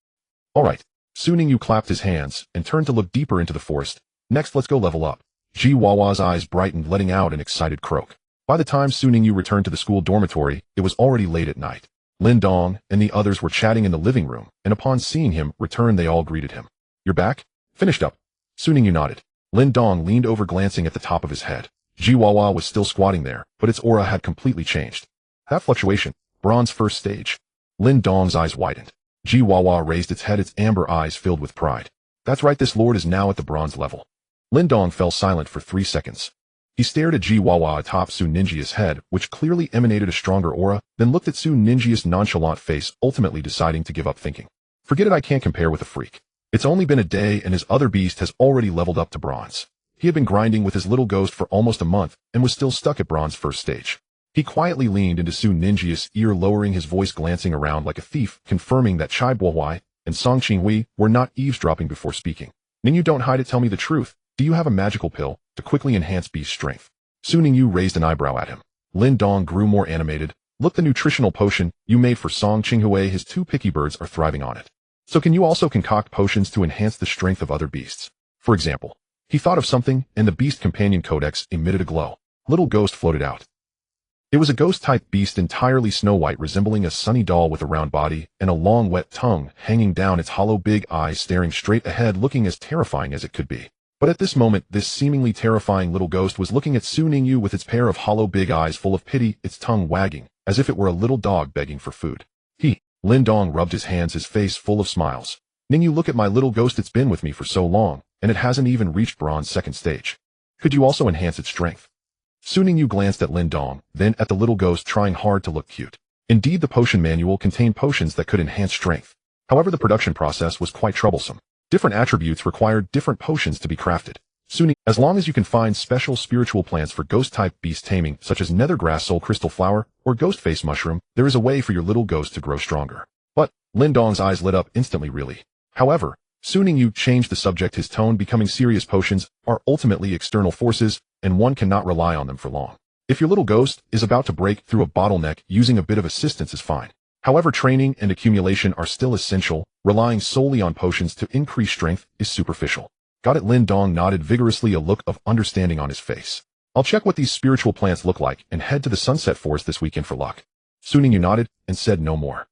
A: All right. Ningyu clapped his hands and turned to look deeper into the forest. Next, let's go level up. Jiwawa's eyes brightened, letting out an excited croak. By the time Ningyu returned to the school dormitory, it was already late at night. Lin Dong and the others were chatting in the living room, and upon seeing him return, they all greeted him. You're back? Finished up? Ningyu nodded. Lin Dong leaned over, glancing at the top of his head. Jiwawa was still squatting there, but its aura had completely changed. That fluctuation. Bronze first stage. Lin Dong's eyes widened. Jiwawa raised its head, its amber eyes filled with pride. That's right, this lord is now at the bronze level. Lin Dong fell silent for 3 seconds. He stared at Jiwawa atop Su Ninja's head, which clearly emanated a stronger aura, then looked at Su Ninja's nonchalant face, ultimately deciding to give up thinking. Forget it, I can't compare with a freak. It's only been a day and his other beast has already leveled up to bronze. He had been grinding with his little ghost for almost a month and was still stuck at bronze first stage. He quietly leaned into Su Ninja's ear, lowering his voice, glancing around like a thief, confirming that Chai Bohuai and Song Qinghui were not eavesdropping before speaking. Ningyu, don't hide it, tell me the truth. Do you have a magical pill to quickly enhance beast strength? Su Ningyu raised an eyebrow at him. Lin Dong grew more animated. Look, the nutritional potion you made for Song Qinghui, his 2 picky birds are thriving on it. So can you also concoct potions to enhance the strength of other beasts? For example, he thought of something, and the Beast Companion Codex emitted a glow. Little ghost floated out. It was a ghost-type beast, entirely snow-white, resembling a sunny doll with a round body and a long wet tongue hanging down its hollow big eyes, staring straight ahead, looking as terrifying as it could be. But at this moment, this seemingly terrifying little ghost was looking at Su Ningyu with its pair of hollow big eyes full of pity, its tongue wagging, as if it were a little dog begging for food. Lin Dong rubbed his hands, his face full of smiles. Ningyu, look at my little ghost, it's been with me for so long, and it hasn't even reached bronze second stage. Could you also enhance its strength? Su Ningyu glanced at Lin Dong, then at the little ghost, trying hard to look cute. Indeed, the potion manual contained potions that could enhance strength. However, the production process was quite troublesome. Different attributes required different potions to be crafted. As long as you can find special spiritual plants for ghost-type beast taming, such as nethergrass soul crystal flower or ghost face mushroom, there is a way for your little ghost to grow stronger. But, Lin Dong's eyes lit up instantly, really. However, Su Ningyu changed the subject, his tone becoming serious. Potions are ultimately external forces, and one cannot rely on them for long. If your little ghost is about to break through a bottleneck, using a bit of assistance is fine. However, training and accumulation are still essential. Relying solely on potions to increase strength is superficial. Got it. Lin Dong nodded vigorously, a look of understanding on his face. I'll check what these spiritual plants look like and head to the Sunset Forest this weekend for luck. Su Ningyu nodded and said no more.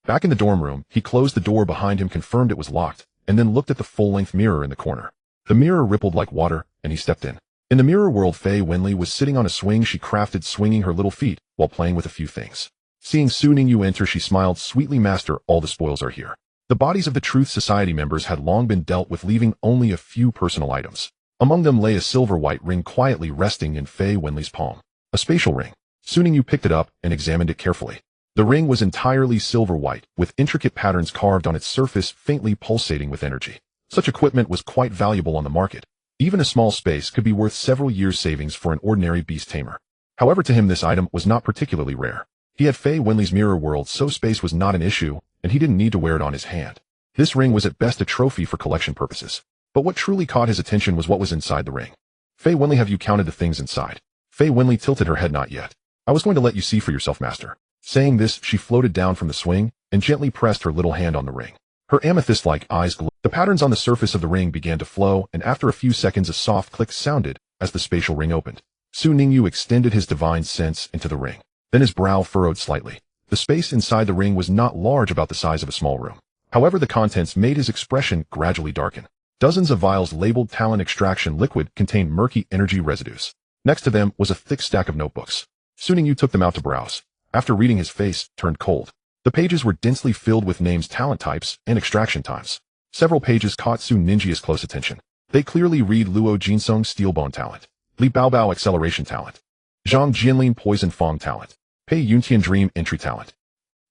A: Back in the dorm room, he closed the door behind him, confirmed it was locked, and then looked at the full-length mirror in the corner. The mirror rippled like water, and he stepped in. In the mirror world, Fei Wenli was sitting on a swing she crafted, swinging her little feet while playing with a few things. Seeing Su Ningyu enter, she smiled sweetly. Master, all the spoils are here. The bodies of the Truth Society members had long been dealt with, leaving only a few personal items. Among them lay a silver-white ring quietly resting in Fei Wenli's palm. A spatial ring. Su Ningyu picked it up and examined it carefully. The ring was entirely silver-white, with intricate patterns carved on its surface, faintly pulsating with energy. Such equipment was quite valuable on the market. Even a small space could be worth several years' savings for an ordinary beast tamer. However, to him this item was not particularly rare. He had Fei Wenli's mirror world, so space was not an issue, and he didn't need to wear it on his hand. This ring was at best a trophy for collection purposes. But what truly caught his attention was what was inside the ring. Fei Wenli, have you counted the things inside? Fei Wenli tilted her head. Not yet. I was going to let you see for yourself, master. Saying this, she floated down from the swing and gently pressed her little hand on the ring. Her amethyst-like eyes glowed. The patterns on the surface of the ring began to flow, and after a few seconds a soft click sounded as the spatial ring opened. Su Ningyu extended his divine sense into the ring. Then his brow furrowed slightly. The space inside the ring was not large, about the size of a small room. However, the contents made his expression gradually darken. Dozens of vials labeled talent extraction liquid contained murky energy residues. Next to them was a thick stack of notebooks. Su Ningyu took them out to browse. After reading, his face turned cold. The pages were densely filled with names, talent types, and extraction times. Several pages caught Su Ninja's close attention. They clearly read Luo Jinsung Steelbone talent, Li Baobao acceleration talent, Zhang Jianlin poison fong talent, Pei Yuntian dream entry talent.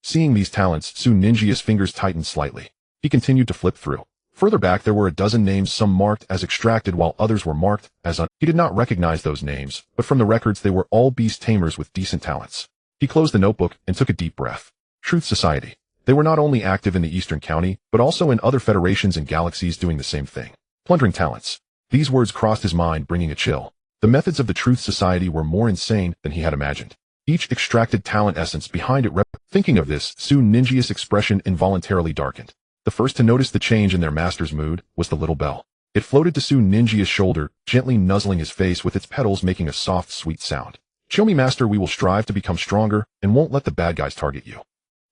A: Seeing these talents, Su Ninja's fingers tightened slightly. He continued to flip through. Further back there were a dozen names, some marked as extracted while others were marked as He did not recognize those names, but from the records they were all beast tamers with decent talents. He closed the notebook and took a deep breath. Truth Society. They were not only active in the Eastern County, but also in other federations and galaxies doing the same thing. Plundering talents. These words crossed his mind, bringing a chill. The methods of the Truth Society were more insane than he had imagined. Each extracted talent essence behind it Thinking of this, Su Ninja's expression involuntarily darkened. The first to notice the change in their master's mood was the little bell. It floated to Su Ninja's shoulder, gently nuzzling his face with its petals, making a soft, sweet sound. Show me, master, we will strive to become stronger and won't let the bad guys target you.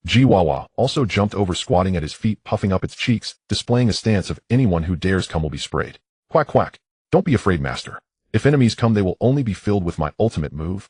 A: Jiwawa also jumped over, squatting at his feet, puffing up its cheeks, displaying a stance of anyone who dares come will be sprayed. Quack quack. Don't be afraid, master. If enemies come, they will only be filled with my ultimate move.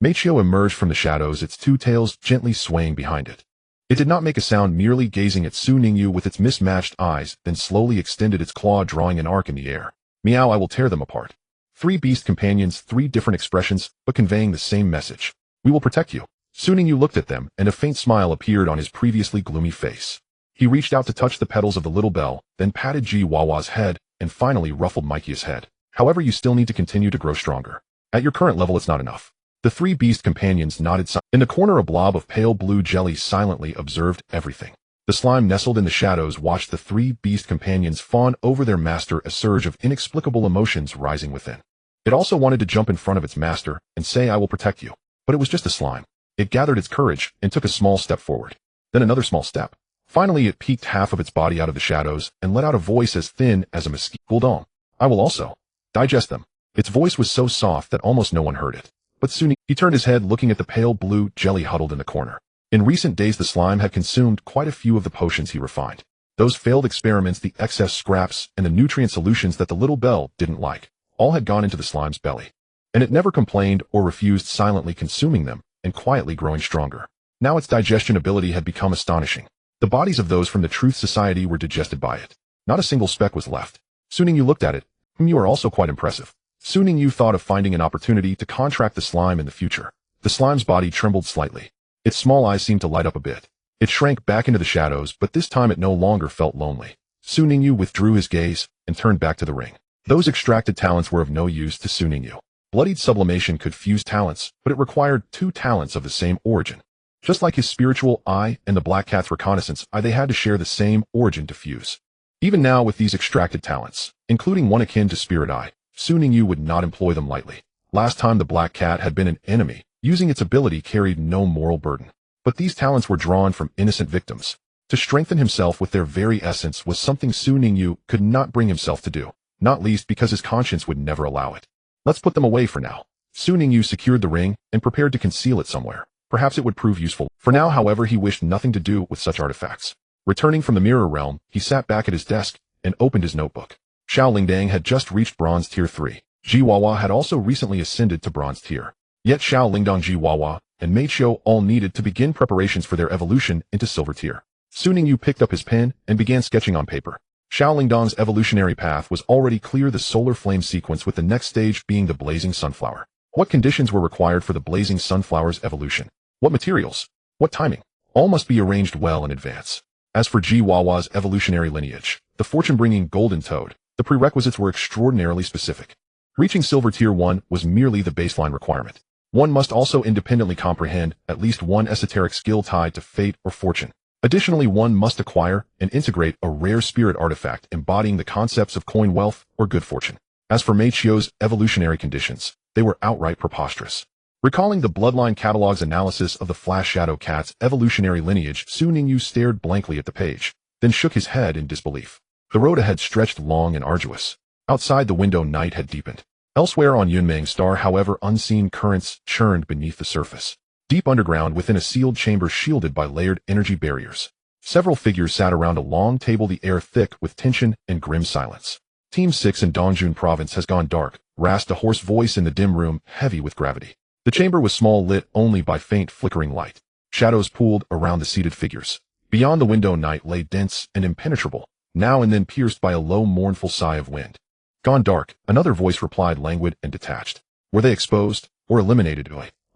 A: Machio emerged from the shadows, its two tails gently swaying behind it. It did not make a sound, merely gazing at Su Ningyu with its mismatched eyes, then slowly extended its claw, drawing an arc in the air. Meow, I will tear them apart. Three beast companions, three different expressions, but conveying the same message. We will protect you. Su Ningyu looked at them, and a faint smile appeared on his previously gloomy face. He reached out to touch the petals of the little bell, then patted Jiwawa's head, and finally ruffled Maikia's head. However, you still need to continue to grow stronger. At your current level, it's not enough. The three beast companions nodded. In the corner, a blob of pale blue jelly silently observed everything. The slime nestled in the shadows watched the three beast companions fawn over their master, a surge of inexplicable emotions rising within. It also wanted to jump in front of its master and say, I will protect you. But it was just a slime. It gathered its courage and took a small step forward. Then another small step. Finally, it peeked half of its body out of the shadows and let out a voice as thin as a mosquito. Hold on. I will also digest them. Its voice was so soft that almost no one heard it. But soon he turned his head, looking at the pale blue jelly huddled in the corner. In recent days, the slime had consumed quite a few of the potions he refined. Those failed experiments, the excess scraps, and the nutrient solutions that the little bell didn't like, all had gone into the slime's belly. And it never complained or refused, silently consuming them and quietly growing stronger. Now its digestion ability had become astonishing. The bodies of those from the Truth Society were digested by it. Not a single speck was left. Su Ningyu looked at it. You are also quite impressive. Su Ningyu thought of finding an opportunity to contract the slime in the future. The slime's body trembled slightly. Its small eyes seemed to light up a bit. It shrank back into the shadows, but this time it no longer felt lonely. Su Ningyu withdrew his gaze and turned back to the ring. Those extracted talents were of no use to Su Ningyu. Bloodied sublimation could fuse talents, but it required two talents of the same origin. Just like his spiritual eye and the Black Cat's reconnaissance eye, they had to share the same origin to fuse. Even now, with these extracted talents, including one akin to Spirit Eye, Su Ningyu would not employ them lightly. Last time the Black Cat had been an enemy, using its ability carried no moral burden. But these talents were drawn from innocent victims. To strengthen himself with their very essence was something Su Ningyu could not bring himself to do. not least because his conscience would never allow it. Let's put them away for now. Su Ningyu secured the ring and prepared to conceal it somewhere. Perhaps it would prove useful. For now, however, he wished nothing to do with such artifacts. Returning from the mirror realm, he sat back at his desk and opened his notebook. Xiao Lingdang had just reached Bronze Tier 3. Jiwawa had also recently ascended to Bronze Tier. Yet Xiao Lingdang, Jiwawa, and Meiqiu all needed to begin preparations for their evolution into Silver Tier. Su Ningyu picked up his pen and began sketching on paper. Xiao Lingdang's evolutionary path was already clear, the solar flame sequence, with the next stage being the blazing sunflower. What conditions were required for the blazing sunflower's evolution? What materials? What timing? All must be arranged well in advance. As for Jiwawa's evolutionary lineage, the fortune-bringing golden toad, the prerequisites were extraordinarily specific. Reaching Silver Tier 1 was merely the baseline requirement. One must also independently comprehend at least one esoteric skill tied to fate or fortune. Additionally, one must acquire and integrate a rare spirit artifact embodying the concepts of coin wealth or good fortune. As for Meiqiu's evolutionary conditions, they were outright preposterous. Recalling the Bloodline Catalogue's analysis of the Flash Shadow Cat's evolutionary lineage, Su Ningyu stared blankly at the page, then shook his head in disbelief. The road ahead stretched long and arduous. Outside the window, night had deepened. Elsewhere on Yunmeng's star, however, unseen currents churned beneath the surface. Deep underground, within a sealed chamber shielded by layered energy barriers, several figures sat around a long table, the air thick with tension and grim silence. Team 6 in Dongjun Province has gone dark, rasped a hoarse voice in the dim room, heavy with gravity. The chamber was small, lit only by faint flickering light. Shadows pooled around the seated figures. Beyond the window, night lay dense and impenetrable, now and then pierced by a low, mournful sigh of wind. Gone dark, another voice replied, languid and detached. Were they exposed or eliminated?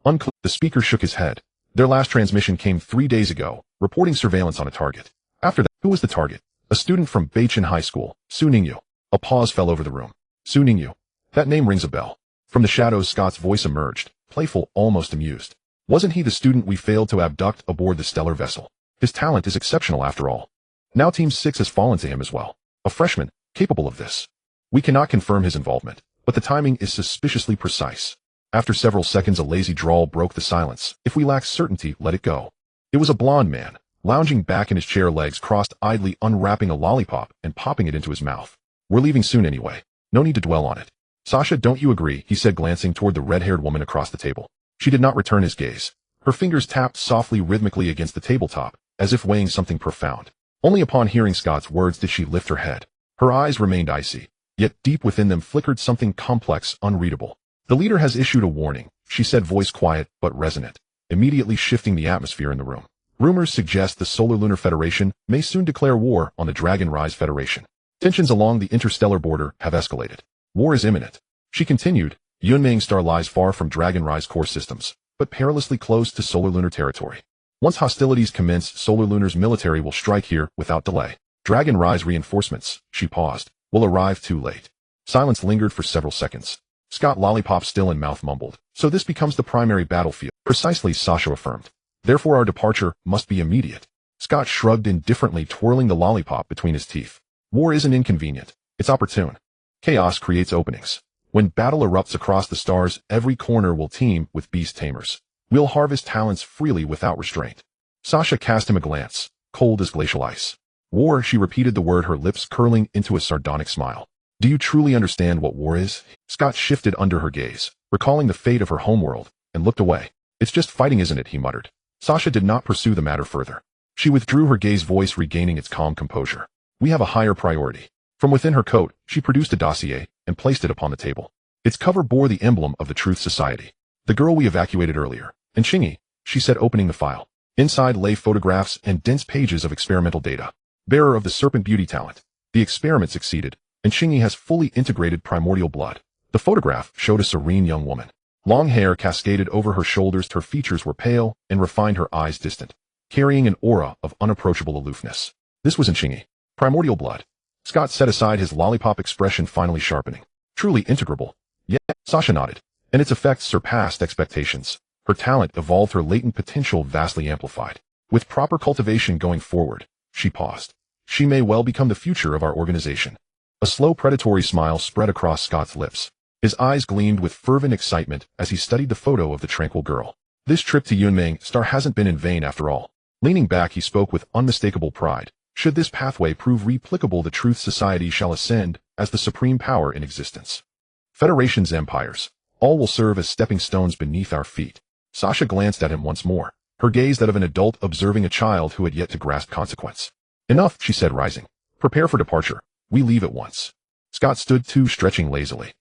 A: Unclear. The speaker shook his head. Their last transmission came 3 days ago, reporting surveillance on a target. After that, who was the target? A student from Beichin High School, Su Ningyu. A pause fell over the room. Su Ningyu. That name rings a bell. From the shadows, Scott's voice emerged, playful, almost amused. Wasn't he the student we failed to abduct aboard the stellar vessel? His talent is exceptional after all. Now Team 6 has fallen to him as well. A freshman, capable of this. We cannot confirm his involvement, but the timing is suspiciously precise. After several seconds, a lazy drawl broke the silence. If we lack certainty, let it go. It was a blond man, lounging back in his chair, legs crossed, idly unwrapping a lollipop and popping it into his mouth. We're leaving soon anyway. No need to dwell on it. Sasha, don't you agree? He said, glancing toward the red-haired woman across the table. She did not return his gaze. Her fingers tapped softly, rhythmically against the tabletop, as if weighing something profound. Only upon hearing Scott's words did she lift her head. Her eyes remained icy, yet deep within them flickered something complex, unreadable. The leader has issued a warning, she said, voice quiet but resonant, immediately shifting the atmosphere in the room. Rumors suggest the Solar Lunar Federation may soon declare war on the Dragon Rise Federation. Tensions along the interstellar border have escalated. War is imminent. She continued, Yunmeng star lies far from Dragon Rise core systems, but perilously close to Solar Lunar territory. Once hostilities commence, Solar Lunar's military will strike here without delay. Dragon Rise reinforcements, she paused, will arrive too late. Silence lingered for several seconds. Scott, lollipop still in mouth, mumbled. So this becomes the primary battlefield. Precisely, Sasha affirmed. Therefore our departure must be immediate. Scott shrugged indifferently, twirling the lollipop between his teeth. War isn't inconvenient. It's opportune. Chaos creates openings. When battle erupts across the stars, every corner will teem with beast tamers. We'll harvest talents freely without restraint. Sasha cast him a glance, cold as glacial ice. War, she repeated the word, her lips curling into a sardonic smile. Do you truly understand what war is? Scott shifted under her gaze, recalling the fate of her homeworld, and looked away. It's just fighting, isn't it? He muttered. Sasha did not pursue the matter further. She withdrew her gaze, voice regaining its calm composure. We have a higher priority. From within her coat, she produced a dossier and placed it upon the table. Its cover bore the emblem of the Truth Society. The girl we evacuated earlier. And Chingy, she said, opening the file. Inside lay photographs and dense pages of experimental data. Bearer of the Serpent Beauty talent. The experiment succeeded, and Chingy has fully integrated primordial blood. The photograph showed a serene young woman. Long hair cascaded over her shoulders, her features were pale and refined, her eyes distant, carrying an aura of unapproachable aloofness. This was in Chingy. Primordial blood. Scott set aside his lollipop, expression finally sharpening. Truly integrable. Yet, Sasha nodded, and its effects surpassed expectations. Her talent evolved, her latent potential vastly amplified. With proper cultivation going forward, she paused. She may well become the future of our organization. A slow, predatory smile spread across Scott's lips. His eyes gleamed with fervent excitement as he studied the photo of the tranquil girl. This trip to Yunmeng Star hasn't been in vain after all. Leaning back, he spoke with unmistakable pride. Should this pathway prove replicable, the Truth Society shall ascend as the supreme power in existence. Federations, empires, all will serve as stepping stones beneath our feet. Sasha glanced at him once more, her gaze that of an adult observing a child who had yet to grasp consequence. Enough, she said, rising. Prepare for departure. We leave at once. Scott stood too, stretching lazily.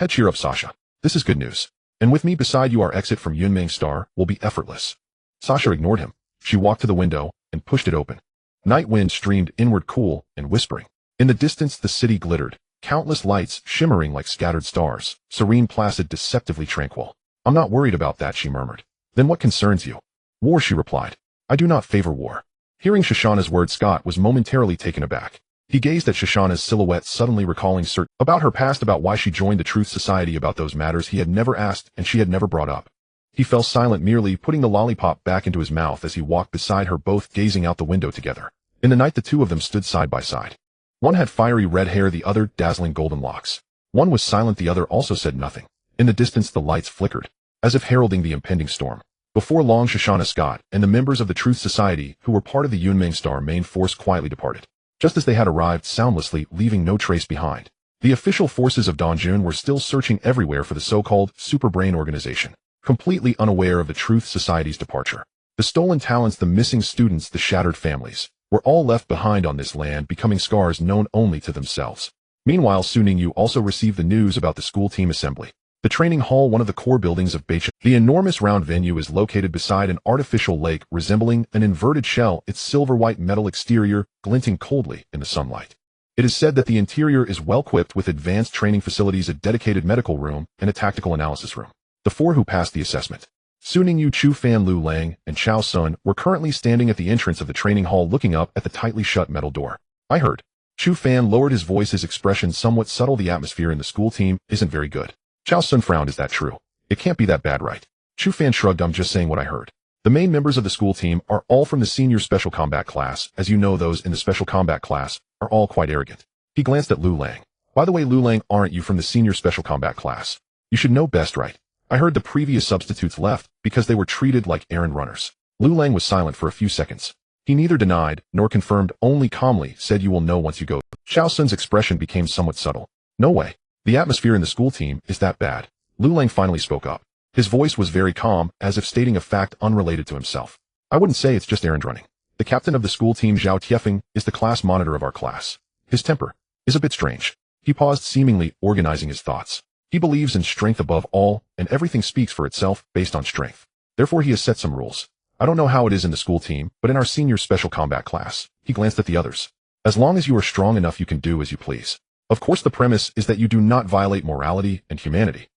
A: Cheer up, Sasha. This is good news. And with me beside you, our exit from Yunmeng Star will be effortless. Sasha ignored him. She walked to the window and pushed it open. Night wind streamed inward, cool and whispering. In the distance, the city glittered, countless lights shimmering like scattered stars, serene, placid, deceptively tranquil. I'm not worried about that, she murmured. Then what concerns you? War, she replied. I do not favor war. Hearing Shoshana's words, Scott was momentarily taken aback. He gazed at Shoshana's silhouette, suddenly recalling certain about her past, about why she joined the Truth Society, about those matters he had never asked and she had never brought up. He fell silent, merely putting the lollipop back into his mouth as he walked beside her, both gazing out the window together. In the night, the two of them stood side by side. One had fiery red hair, the other dazzling golden locks. One was silent, the other also said nothing. In the distance, the lights flickered, as if heralding the impending storm. Before long, Shoshana, Scott, and the members of the Truth Society, who were part of the Yunmeng Star main force, quietly departed, just as they had arrived, soundlessly, leaving no trace behind. The official forces of Dongjun were still searching everywhere for the so-called Superbrain organization, completely unaware of the Truth Society's departure. The stolen talents, the missing students, the shattered families, were all left behind on this land, becoming scars known only to themselves. Meanwhile, Su Ningyu also received the news about the school team assembly. The training hall, one of the core buildings of Beicha. The enormous round venue is located beside an artificial lake resembling an inverted shell, its silver-white metal exterior glinting coldly in the sunlight. It is said that the interior is well-equipped with advanced training facilities, a dedicated medical room, and a tactical analysis room. The four who passed the assessment, Su Ningyu, Chu Fan, Lu Lang, and Chao Sun, were currently standing at the entrance of the training hall, looking up at the tightly shut metal door. I heard. Chu Fan lowered his voice, his expression somewhat subtle. The atmosphere in the school team isn't very good. Chao Sun frowned. Is that true? It can't be that bad, right? Chu Fan shrugged. I'm just saying what I heard. The main members of the school team are all from the senior special combat class. As you know, those in the special combat class are all quite arrogant. He glanced at Lu Lang. By the way, Lu Lang, aren't you from the senior special combat class? You should know best, right? I heard the previous substitutes left because they were treated like errand runners. Lu Lang was silent for a few seconds. He neither denied nor confirmed, only calmly said, you will know once you go. Chao Sun's expression became somewhat subtle. No way. The atmosphere in the school team is that bad. Lu Lang finally spoke up. His voice was very calm, as if stating a fact unrelated to himself. I wouldn't say it's just errand running. The captain of the school team, Zhao Tiefeng, is the class monitor of our class. His temper is a bit strange. He paused, seemingly organizing his thoughts. He believes in strength above all, and everything speaks for itself based on strength. Therefore, he has set some rules. I don't know how it is in the school team, but in our senior special combat class, he glanced at the others. As long as you are strong enough, you can do as you please. Of course, the premise is that you do not violate morality and humanity.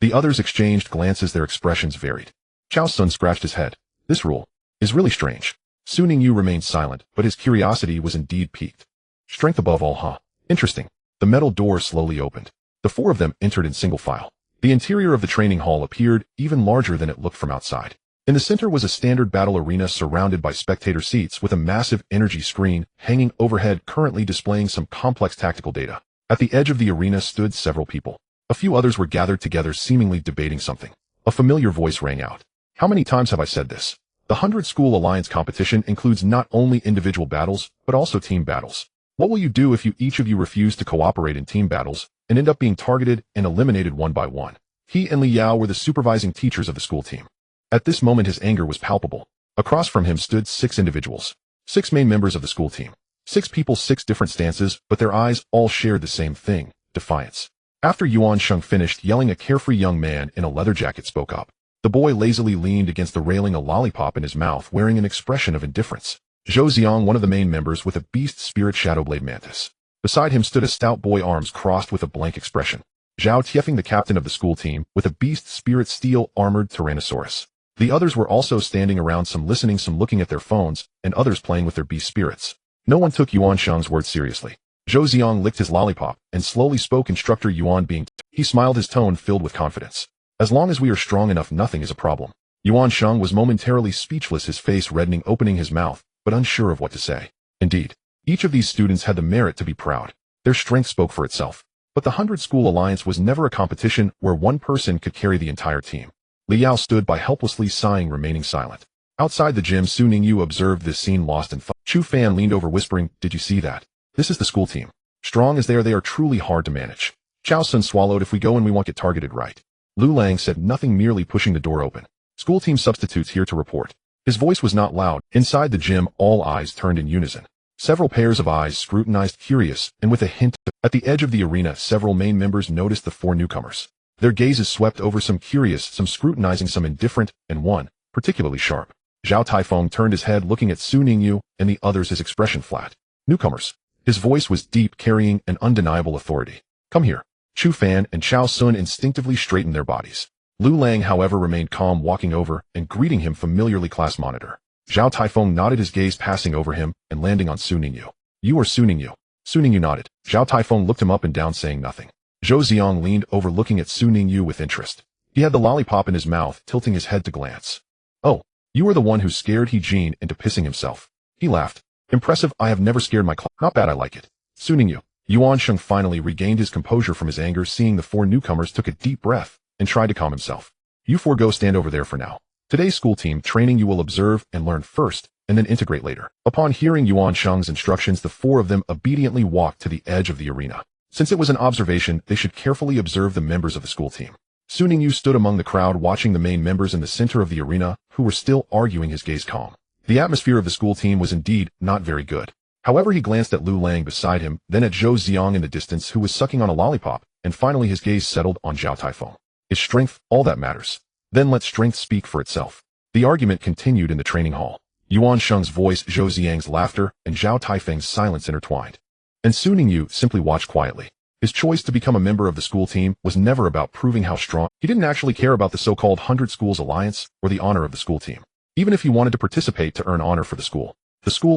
A: The others exchanged glances, their expressions varied. Chao Sun scratched his head. This rule is really strange. Su Ningyu remained silent, but his curiosity was indeed piqued. Strength above all, huh? Interesting. The metal door slowly opened. The four of them entered in single file. The interior of the training hall appeared even larger than it looked from outside. In the center was a standard battle arena surrounded by spectator seats with a massive energy screen hanging overhead, currently displaying some complex tactical data. At the edge of the arena stood several people. A few others were gathered together, seemingly debating something. A familiar voice rang out. How many times have I said this? The 100 School Alliance competition includes not only individual battles, but also team battles. What will you do if each of you refuse to cooperate in team battles and end up being targeted and eliminated one by one? He and Li Yao were the supervising teachers of the school team. At this moment, his anger was palpable. Across from him stood 6 individuals. 6 main members of the school team. 6 people, 6 different stances, but their eyes all shared the same thing, defiance. After Yuan Sheng finished yelling, a carefree young man in a leather jacket spoke up. The boy lazily leaned against the railing, a lollipop in his mouth, wearing an expression of indifference. Zhou Xiang, one of the main members, with a beast spirit shadowblade mantis. Beside him stood a stout boy, arms crossed, with a blank expression. Zhao Tiefeng, the captain of the school team, with a beast spirit steel armored tyrannosaurus. The others were also standing around, some listening, some looking at their phones, and others playing with their beast spirits. No one took Yuan Sheng's words seriously. Zhou Xiang licked his lollipop and slowly spoke. Instructor Yuan being. He smiled, his tone filled with confidence. As long as we are strong enough, nothing is a problem. Yuan Sheng was momentarily speechless, his face reddening, opening his mouth, but unsure of what to say. Indeed, each of these students had the merit to be proud. Their strength spoke for itself. But the 100 School Alliance was never a competition where one person could carry the entire team. Li Yao stood by, helplessly sighing, remaining silent. Outside the gym, Su Ningyu observed this scene, lost in thought. Chu Fan leaned over, whispering, "Did you see that? This is the school team." Strong as they are truly hard to manage. Chao Sun swallowed. If we go and we won't get targeted right. Lu Lang said nothing, merely pushing the door open. School team substitutes here to report. His voice was not loud. Inside the gym, all eyes turned in unison. Several pairs of eyes scrutinized, curious, and with a hint. At the edge of the arena, several main members noticed the four newcomers. Their gazes swept over, some curious, some scrutinizing, some indifferent, and one, particularly sharp. Zhao Taifeng turned his head, looking at Su Ningyu, and the others, his expression flat. Newcomers. His voice was deep, carrying an undeniable authority. Come here. Chu Fan and Chao Sun instinctively straightened their bodies. Lu Lang, however, remained calm, walking over and greeting him familiarly. Class monitor. Zhao Taifeng nodded, his gaze passing over him and landing on Su Ningyu. You are Su Ningyu. Su Ningyu nodded. Zhao Taifeng looked him up and down, saying nothing. Zhou Xiang leaned over, looking at Su Ningyu with interest. He had the lollipop in his mouth, tilting his head to glance. Oh, you are the one who scared He Jin into pissing himself. He laughed. Impressive. I have never scared my class. Not bad, I like it. Su Ningyu. Yuan Sheng finally regained his composure from his anger, seeing the four newcomers, took a deep breath and tried to calm himself. You four go stand over there for now. Today's school team training you will observe and learn first, and then integrate later. Upon hearing Yuan Sheng's instructions, the four of them obediently walked to the edge of the arena. Since it was an observation, they should carefully observe the members of the school team. Su Ningyu stood among the crowd, watching the main members in the center of the arena, who were still arguing, his gaze calm. The atmosphere of the school team was indeed not very good. However, he glanced at Lu Lang beside him, then at Zhou Xiang in the distance, who was sucking on a lollipop, and finally his gaze settled on Zhao Taifeng. Is strength all that matters? Then let strength speak for itself. The argument continued in the training hall. Yuan Sheng's voice, Zhou Xiang's laughter, and Zhao Taifeng's silence intertwined. And Su Ningyu simply watched quietly. His choice to become a member of the school team was never about proving how strong. He didn't actually care about the so-called 100 Schools Alliance or the honor of the school team. Even if he wanted to participate to earn honor for the school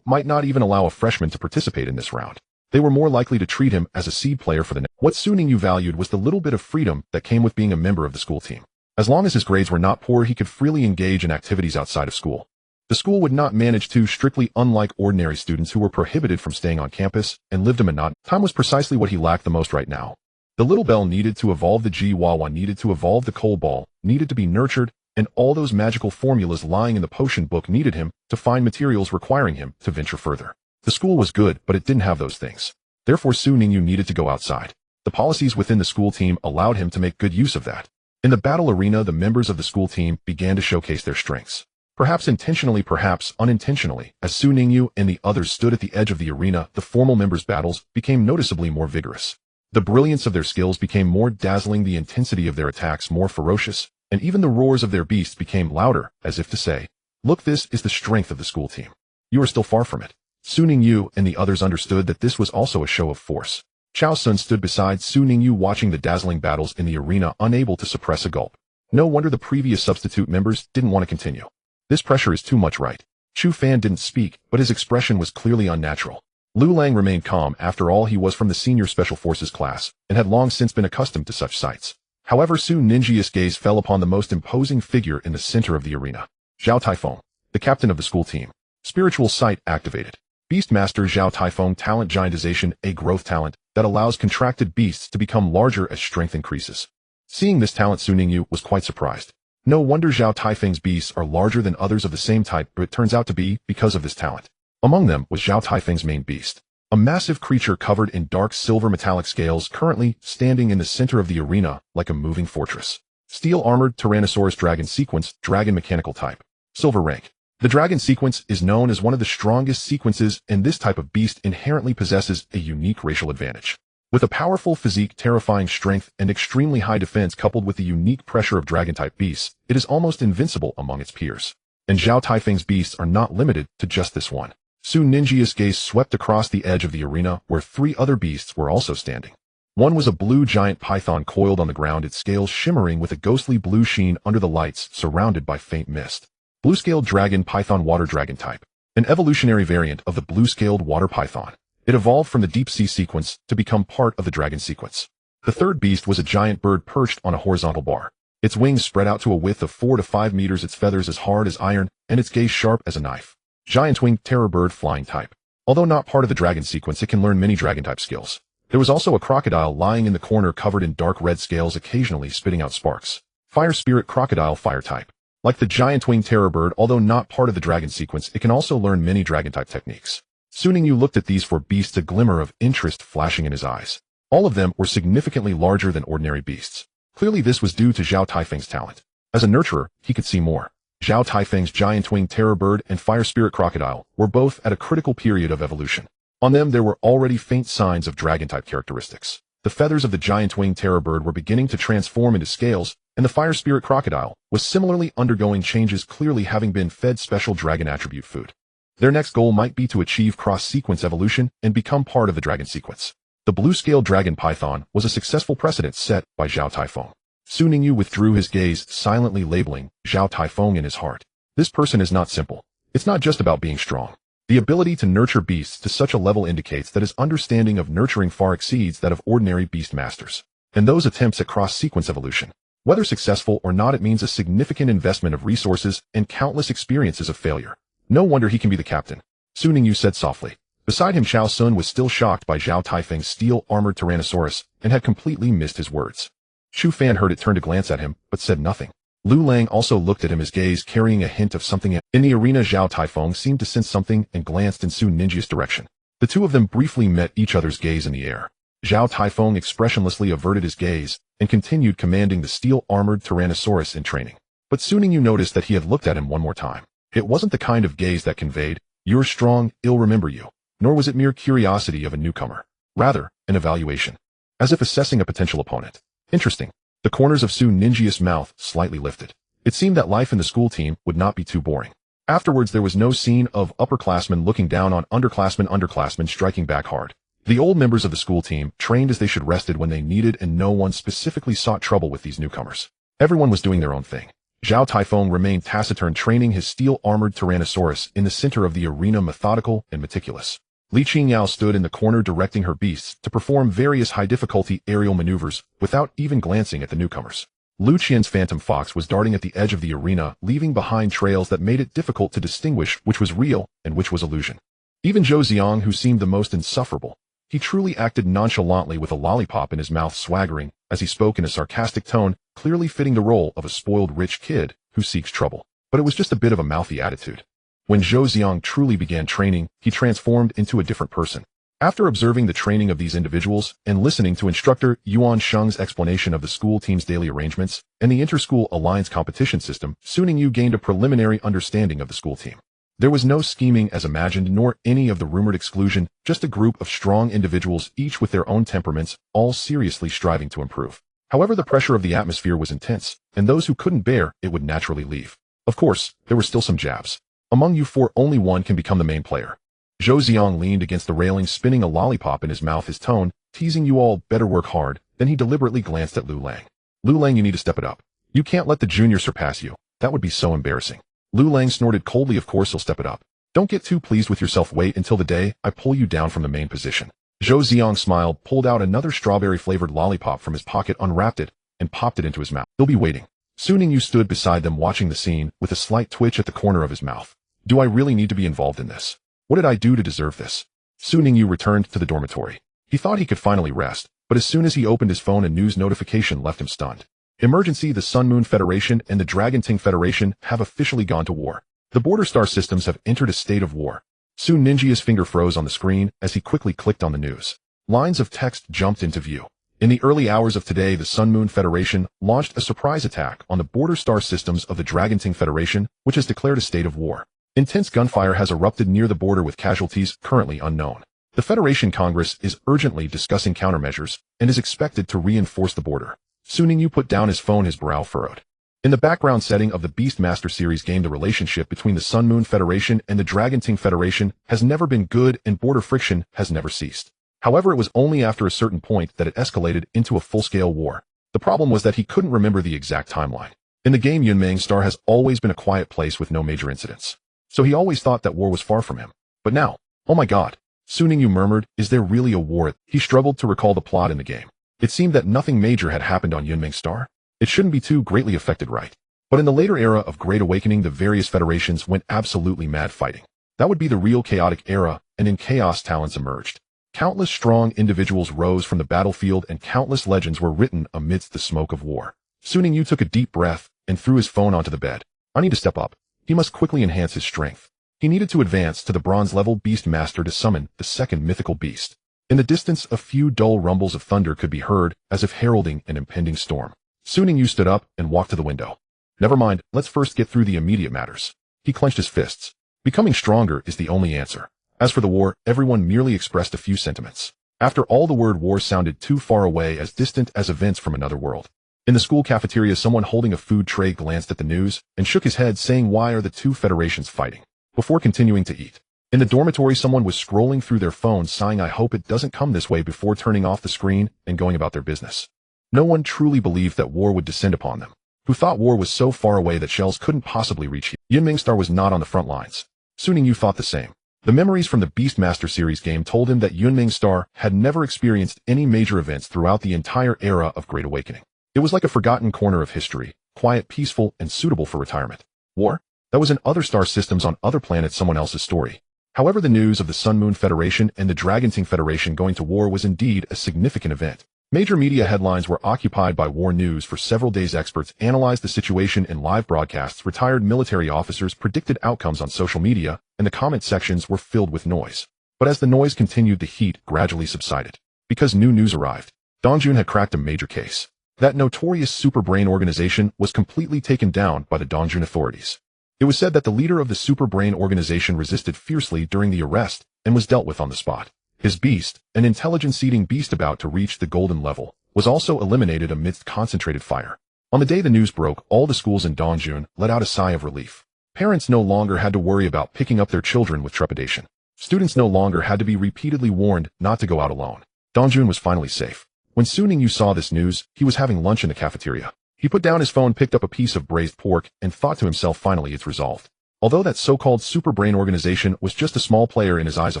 A: might not even allow a freshman to participate in this round. They were more likely to treat him as a seed player for the next. What Su Ningyu valued was the little bit of freedom that came with being a member of the school team. As long as his grades were not poor, he could freely engage in activities outside of school. The school would not manage to strictly, unlike ordinary students who were prohibited from staying on campus and lived a monotonous. Time was precisely what he lacked the most right now. The little bell needed to evolve, the Jiwawa needed to evolve, the coal ball needed to be nurtured, and all those magical formulas lying in the potion book needed him to find materials, requiring him to venture further. The school was good, but it didn't have those things. Therefore, Su Ningyu needed to go outside. The policies within the school team allowed him to make good use of that. In the battle arena, the members of the school team began to showcase their strengths. Perhaps intentionally, perhaps unintentionally, as Su Ningyu and the others stood at the edge of the arena, the formal members' battles became noticeably more vigorous. The brilliance of their skills became more dazzling, the intensity of their attacks more ferocious, and even the roars of their beasts became louder, as if to say, look, this is the strength of the school team. You are still far from it. Su Ningyu and the others understood that this was also a show of force. Chao Sun stood beside Su Ningyu, watching the dazzling battles in the arena, unable to suppress a gulp. No wonder the previous substitute members didn't want to continue. This pressure is too much, right? Chu Fan didn't speak, but his expression was clearly unnatural. Lu Lang remained calm. After all, he was from the senior special forces class, and had long since been accustomed to such sights. However, Su Ninjia's gaze fell upon the most imposing figure in the center of the arena. Zhao Taifeng, the captain of the school team. Spiritual sight activated. Beastmaster Zhao Taifeng talent giantization, a growth talent that allows contracted beasts to become larger as strength increases. Seeing this talent, Su Ningyu was quite surprised. No wonder Zhao Taifeng's beasts are larger than others of the same type, but it turns out to be because of this talent. Among them was Zhao Taifeng's main beast, a massive creature covered in dark silver metallic scales, currently standing in the center of the arena like a moving fortress. Steel-armored Tyrannosaurus Dragon Sequence, Dragon Mechanical Type. Silver rank. The Dragon Sequence is known as one of the strongest sequences, and this type of beast inherently possesses a unique racial advantage. With a powerful physique, terrifying strength, and extremely high defense coupled with the unique pressure of Dragon-type beasts, it is almost invincible among its peers. And Zhao Taifeng's beasts are not limited to just this one. Su Ninjia's gaze swept across the edge of the arena, where 3 other beasts were also standing. One was a blue giant python coiled on the ground, its scales shimmering with a ghostly blue sheen under the lights, surrounded by faint mist. Blue-scaled dragon python, water dragon type. An evolutionary variant of the blue-scaled water python. It evolved from the deep sea sequence to become part of the dragon sequence. The third beast was a giant bird perched on a horizontal bar. Its wings spread out to a width of 4 to 5 meters, its feathers as hard as iron, and its gaze sharp as a knife. Giant-winged terror bird, flying type. Although not part of the dragon sequence, it can learn many dragon-type skills. There was also a crocodile lying in the corner, covered in dark red scales, occasionally spitting out sparks. Fire spirit crocodile, fire type. Like the giant-winged terror bird, although not part of the dragon sequence, it can also learn many dragon-type techniques. Su Ningyu looked at these four beasts, a glimmer of interest flashing in his eyes. All of them were significantly larger than ordinary beasts. Clearly this was due to Zhao Taifeng's talent. As a nurturer, he could see more. Zhao Taifeng's giant winged terror bird and fire spirit crocodile were both at a critical period of evolution. On them there were already faint signs of dragon-type characteristics. The feathers of the giant winged terror bird were beginning to transform into scales, and the fire spirit crocodile was similarly undergoing changes, clearly having been fed special dragon attribute food. Their next goal might be to achieve cross-sequence evolution and become part of the dragon sequence. The blue-scaled dragon python was a successful precedent set by Zhao Taifeng. Su Ningyu withdrew his gaze, silently labeling Zhao Taifeng in his heart. This person is not simple. It's not just about being strong. The ability to nurture beasts to such a level indicates that his understanding of nurturing far exceeds that of ordinary beast masters. And those attempts at cross-sequence evolution, whether successful or not, it means a significant investment of resources and countless experiences of failure. No wonder he can be the captain, Su Ningyu said softly. Beside him, Xiao Sun was still shocked by Zhao Taifeng's steel-armored Tyrannosaurus and had completely missed his words. Xu Fan heard it, turned to glance at him, but said nothing. Lu Lang also looked at him, his gaze carrying a hint of something. In the arena, Zhao Taifeng seemed to sense something and glanced in Su Ninju's direction. The two of them briefly met each other's gaze in the air. Zhao Taifeng expressionlessly averted his gaze and continued commanding the steel-armored Tyrannosaurus in training. But Su Ningyu noticed that he had looked at him one more time. It wasn't the kind of gaze that conveyed, "You're strong, I'll remember you," nor was it mere curiosity of a newcomer. Rather, an evaluation, as if assessing a potential opponent. Interesting. The corners of Su Ninju's mouth slightly lifted. It seemed that life in the school team would not be too boring. Afterwards, there was no scene of upperclassmen looking down on underclassmen striking back hard. The old members of the school team trained as they should, rested when they needed, and no one specifically sought trouble with these newcomers. Everyone was doing their own thing. Zhao Taifeng remained taciturn, training his steel-armored Tyrannosaurus in the center of the arena, methodical and meticulous. Li Qingyao stood in the corner, directing her beasts to perform various high-difficulty aerial maneuvers without even glancing at the newcomers. Lu Qian's phantom fox was darting at the edge of the arena, leaving behind trails that made it difficult to distinguish which was real and which was illusion. Even Zhou Xiang, who seemed the most insufferable, he truly acted nonchalantly with a lollipop in his mouth, swaggering as he spoke in a sarcastic tone, clearly fitting the role of a spoiled rich kid who seeks trouble. But it was just a bit of a mouthy attitude. When Zhou Xiang truly began training, he transformed into a different person. After observing the training of these individuals and listening to instructor Yuan Sheng's explanation of the school team's daily arrangements and the inter-school alliance competition system, Su Ningyu gained a preliminary understanding of the school team. There was no scheming as imagined, nor any of the rumored exclusion, just a group of strong individuals, each with their own temperaments, all seriously striving to improve. However, the pressure of the atmosphere was intense, and those who couldn't bear it would naturally leave. Of course, there were still some jabs. Among you four, only one can become the main player. Zhou Xiang leaned against the railing, spinning a lollipop in his mouth, his tone teasing, "You all better work hard." Then he deliberately glanced at Lu Lang. "Lu Lang, you need to step it up. You can't let the junior surpass you. That would be so embarrassing." Lu Lang snorted coldly. "Of course he'll step it up. Don't get too pleased with yourself. Wait until the day I pull you down from the main position." Zhou Xiang smiled, pulled out another strawberry-flavored lollipop from his pocket, unwrapped it, and popped it into his mouth. "He'll be waiting." Su Ningyu stood beside them, watching the scene with a slight twitch at the corner of his mouth. "Do I really need to be involved in this? What did I do to deserve this?" Su Ningyu returned to the dormitory. He thought he could finally rest, but as soon as he opened his phone, a news notification left him stunned. Emergency: the Sun Moon Federation and the Dragon Ting Federation have officially gone to war. The border star systems have entered a state of war. Su Ninju's finger froze on the screen as he quickly clicked on the news. Lines of text jumped into view. In the early hours of today, the Sun Moon Federation launched a surprise attack on the border star systems of the Dragon Ting Federation, which has declared a state of war. Intense gunfire has erupted near the border with casualties currently unknown. The Federation Congress is urgently discussing countermeasures and is expected to reinforce the border. Su Ningyu put down his phone, his brow furrowed. In the background setting of the Beastmaster series game, the relationship between the Sun Moon Federation and the Dragon Ting Federation has never been good, and border friction has never ceased. However, it was only after a certain point that it escalated into a full-scale war. The problem was that he couldn't remember the exact timeline. In the game, Yunmeng Star has always been a quiet place with no major incidents. So he always thought that war was far from him. But now, oh my god, Su Ningyu murmured, is there really a war? He struggled to recall the plot in the game. It seemed that nothing major had happened on Yunmeng Star. It shouldn't be too greatly affected, right? But in the later era of Great Awakening, the various federations went absolutely mad fighting. That would be the real chaotic era, and in chaos talents emerged. Countless strong individuals rose from the battlefield, and countless legends were written amidst the smoke of war. Su Ningyu took a deep breath and threw his phone onto the bed. I need to step up. He must quickly enhance his strength. He needed to advance to the bronze-level Beast Master to summon the second mythical beast. In the distance, a few dull rumbles of thunder could be heard, as if heralding an impending storm. Ningyu stood up and walked to the window. Never mind, let's first get through the immediate matters. He clenched his fists. Becoming stronger is the only answer. As for the war, everyone merely expressed a few sentiments. After all, the word war sounded too far away, as distant as events from another world. In the school cafeteria, someone holding a food tray glanced at the news and shook his head, saying, "Why are the two federations fighting?" before continuing to eat. In the dormitory, someone was scrolling through their phone, sighing, "I hope it doesn't come this way," before turning off the screen and going about their business. No one truly believed that war would descend upon them, who thought war was so far away that shells couldn't possibly reach you. Yunming Star was not on the front lines. Ningyu thought the same. The memories from the Beastmaster series game told him that Yunming Star had never experienced any major events throughout the entire era of Great Awakening. It was like a forgotten corner of history, quiet, peaceful, and suitable for retirement. War? That was in other star systems on other planets, someone else's story. However, the news of the Sun Moon Federation and the Dragonting Federation going to war was indeed a significant event. Major media headlines were occupied by war news for several days. Experts analyzed the situation in live broadcasts. Retired military officers predicted outcomes on social media, and the comment sections were filled with noise. But as the noise continued, the heat gradually subsided. Because new news arrived. Dongjun had cracked a major case. That notorious Superbrain organization was completely taken down by the Dongjun authorities. It was said that the leader of the Superbrain organization resisted fiercely during the arrest and was dealt with on the spot. His beast, an intelligence-eating beast about to reach the golden level, was also eliminated amidst concentrated fire. On the day the news broke, all the schools in Dongjun let out a sigh of relief. Parents no longer had to worry about picking up their children with trepidation. Students no longer had to be repeatedly warned not to go out alone. Dongjun was finally safe. When Ningyu saw this news, he was having lunch in the cafeteria. He put down his phone, picked up a piece of braised pork, and thought to himself, finally it's resolved. Although that so-called Superbrain organization was just a small player in his eyes, a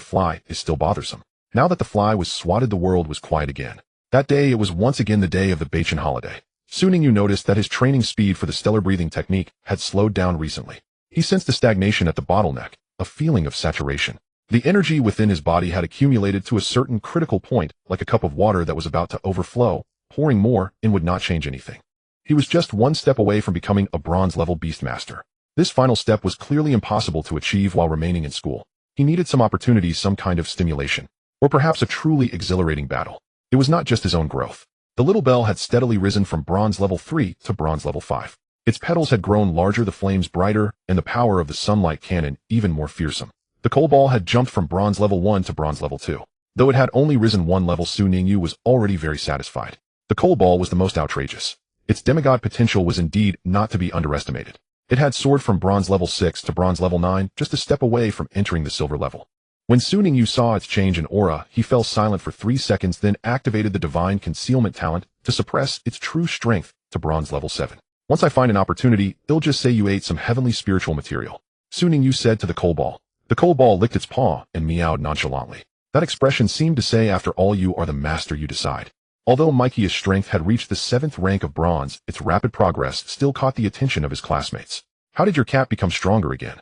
A: fly is still bothersome. Now that the fly was swatted, the world was quiet again. That day, it was once again the day of the Bachin holiday. Ningyu noticed that his training speed for the stellar breathing technique had slowed down recently. He sensed a stagnation at the bottleneck, a feeling of saturation. The energy within his body had accumulated to a certain critical point, like a cup of water that was about to overflow. Pouring more in would not change anything. He was just one step away from becoming a bronze-level Beastmaster. This final step was clearly impossible to achieve while remaining in school. He needed some opportunities, some kind of stimulation, or perhaps a truly exhilarating battle. It was not just his own growth. The little bell had steadily risen from bronze level 3 to bronze level 5. Its petals had grown larger, the flames brighter, and the power of the sunlight cannon even more fearsome. The coal ball had jumped from bronze level 1 to bronze level 2. Though it had only risen one level, Ningyu was already very satisfied. The coal ball was the most outrageous. Its demigod potential was indeed not to be underestimated. It had soared from bronze level 6 to bronze level 9, just a step away from entering the silver level. When Ningyu saw its change in aura, he fell silent for 3 seconds, then activated the divine concealment talent to suppress its true strength to bronze level 7. "Once I find an opportunity, they'll just say you ate some heavenly spiritual material," Ningyu said to the coal ball. The coal ball licked its paw and meowed nonchalantly. That expression seemed to say, "After all, you are the master, you decide." Although Mikey's strength had reached the 7th rank of bronze, its rapid progress still caught the attention of his classmates. "How did your cat become stronger again?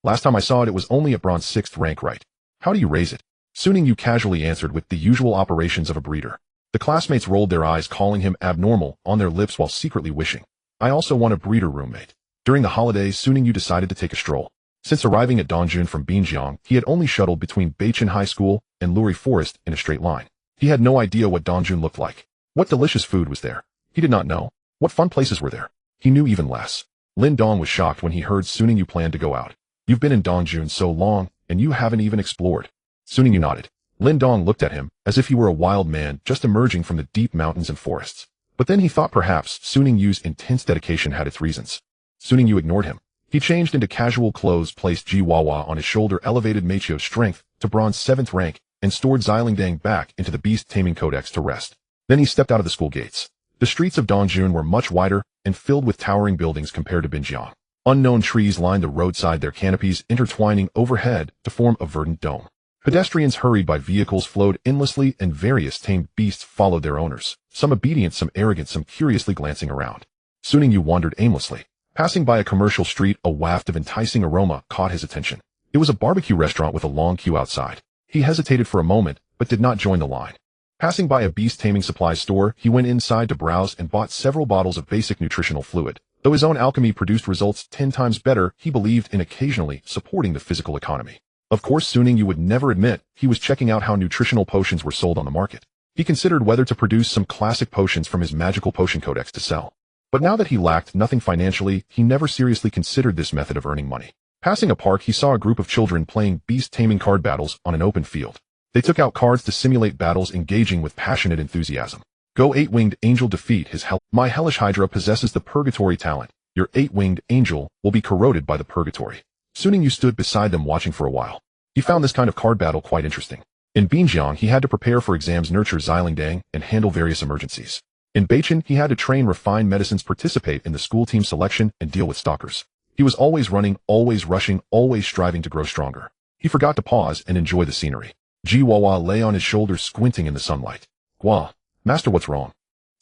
A: Last time I saw it, it was only at bronze 6th rank, right? How do you raise it?" Ningyu casually answered with the usual operations of a breeder. The classmates rolled their eyes, calling him abnormal on their lips while secretly wishing, "I also want a breeder roommate." During the holidays, Ningyu decided to take a stroll. Since arriving at Dongjun from Binjiang, he had only shuttled between Beichin High School and Luri Forest in a straight line. He had no idea what Dongjun looked like. What delicious food was there? He did not know. What fun places were there? He knew even less. Lin Dong was shocked when he heard Ningyu planned to go out. "You've been in Dongjun so long, and you haven't even explored." Ningyu nodded. Lin Dong looked at him as if he were a wild man just emerging from the deep mountains and forests. But then he thought perhaps Ningyu's intense dedication had its reasons. Ningyu ignored him. He changed into casual clothes, placed Jiwawa on his shoulder, elevated Meichio's strength to bronze 7th rank, and stored Xilingdang back into the Beast Taming Codex to rest. Then he stepped out of the school gates. The streets of Dongjun were much wider and filled with towering buildings compared to Binjiang. Unknown trees lined the roadside, their canopies intertwining overhead to form a verdant dome. Pedestrians hurried by, vehicles flowed endlessly, and various tamed beasts followed their owners, some obedient, some arrogant, some curiously glancing around. Ningyu wandered aimlessly. Passing by a commercial street, a waft of enticing aroma caught his attention. It was a barbecue restaurant with a long queue outside. He hesitated for a moment, but did not join the line. Passing by a beast taming supplies store, he went inside to browse and bought several bottles of basic nutritional fluid. Though his own alchemy produced results 10 times better, he believed in occasionally supporting the physical economy. Of course, Ningyu would never admit he was checking out how nutritional potions were sold on the market. He considered whether to produce some classic potions from his magical potion codex to sell. But now that he lacked nothing financially, he never seriously considered this method of earning money. Passing a park, he saw a group of children playing beast taming card battles on an open field. They took out cards to simulate battles, engaging with passionate enthusiasm. Go 8-winged angel, defeat his hell. My hellish hydra possesses the purgatory talent. Your 8-winged angel will be corroded by the purgatory. Ningyu stood beside them watching for a while. He found this kind of card battle quite interesting. In Binjiang, he had to prepare for exams, nurture Xilingdang, and handle various emergencies. In Beichen, he had to train refined medicines, participate in the school team selection, and deal with stalkers. He was always running, always rushing, always striving to grow stronger. He forgot to pause and enjoy the scenery. Jiwawa lay on his shoulder, squinting in the sunlight. Gua, master, what's wrong?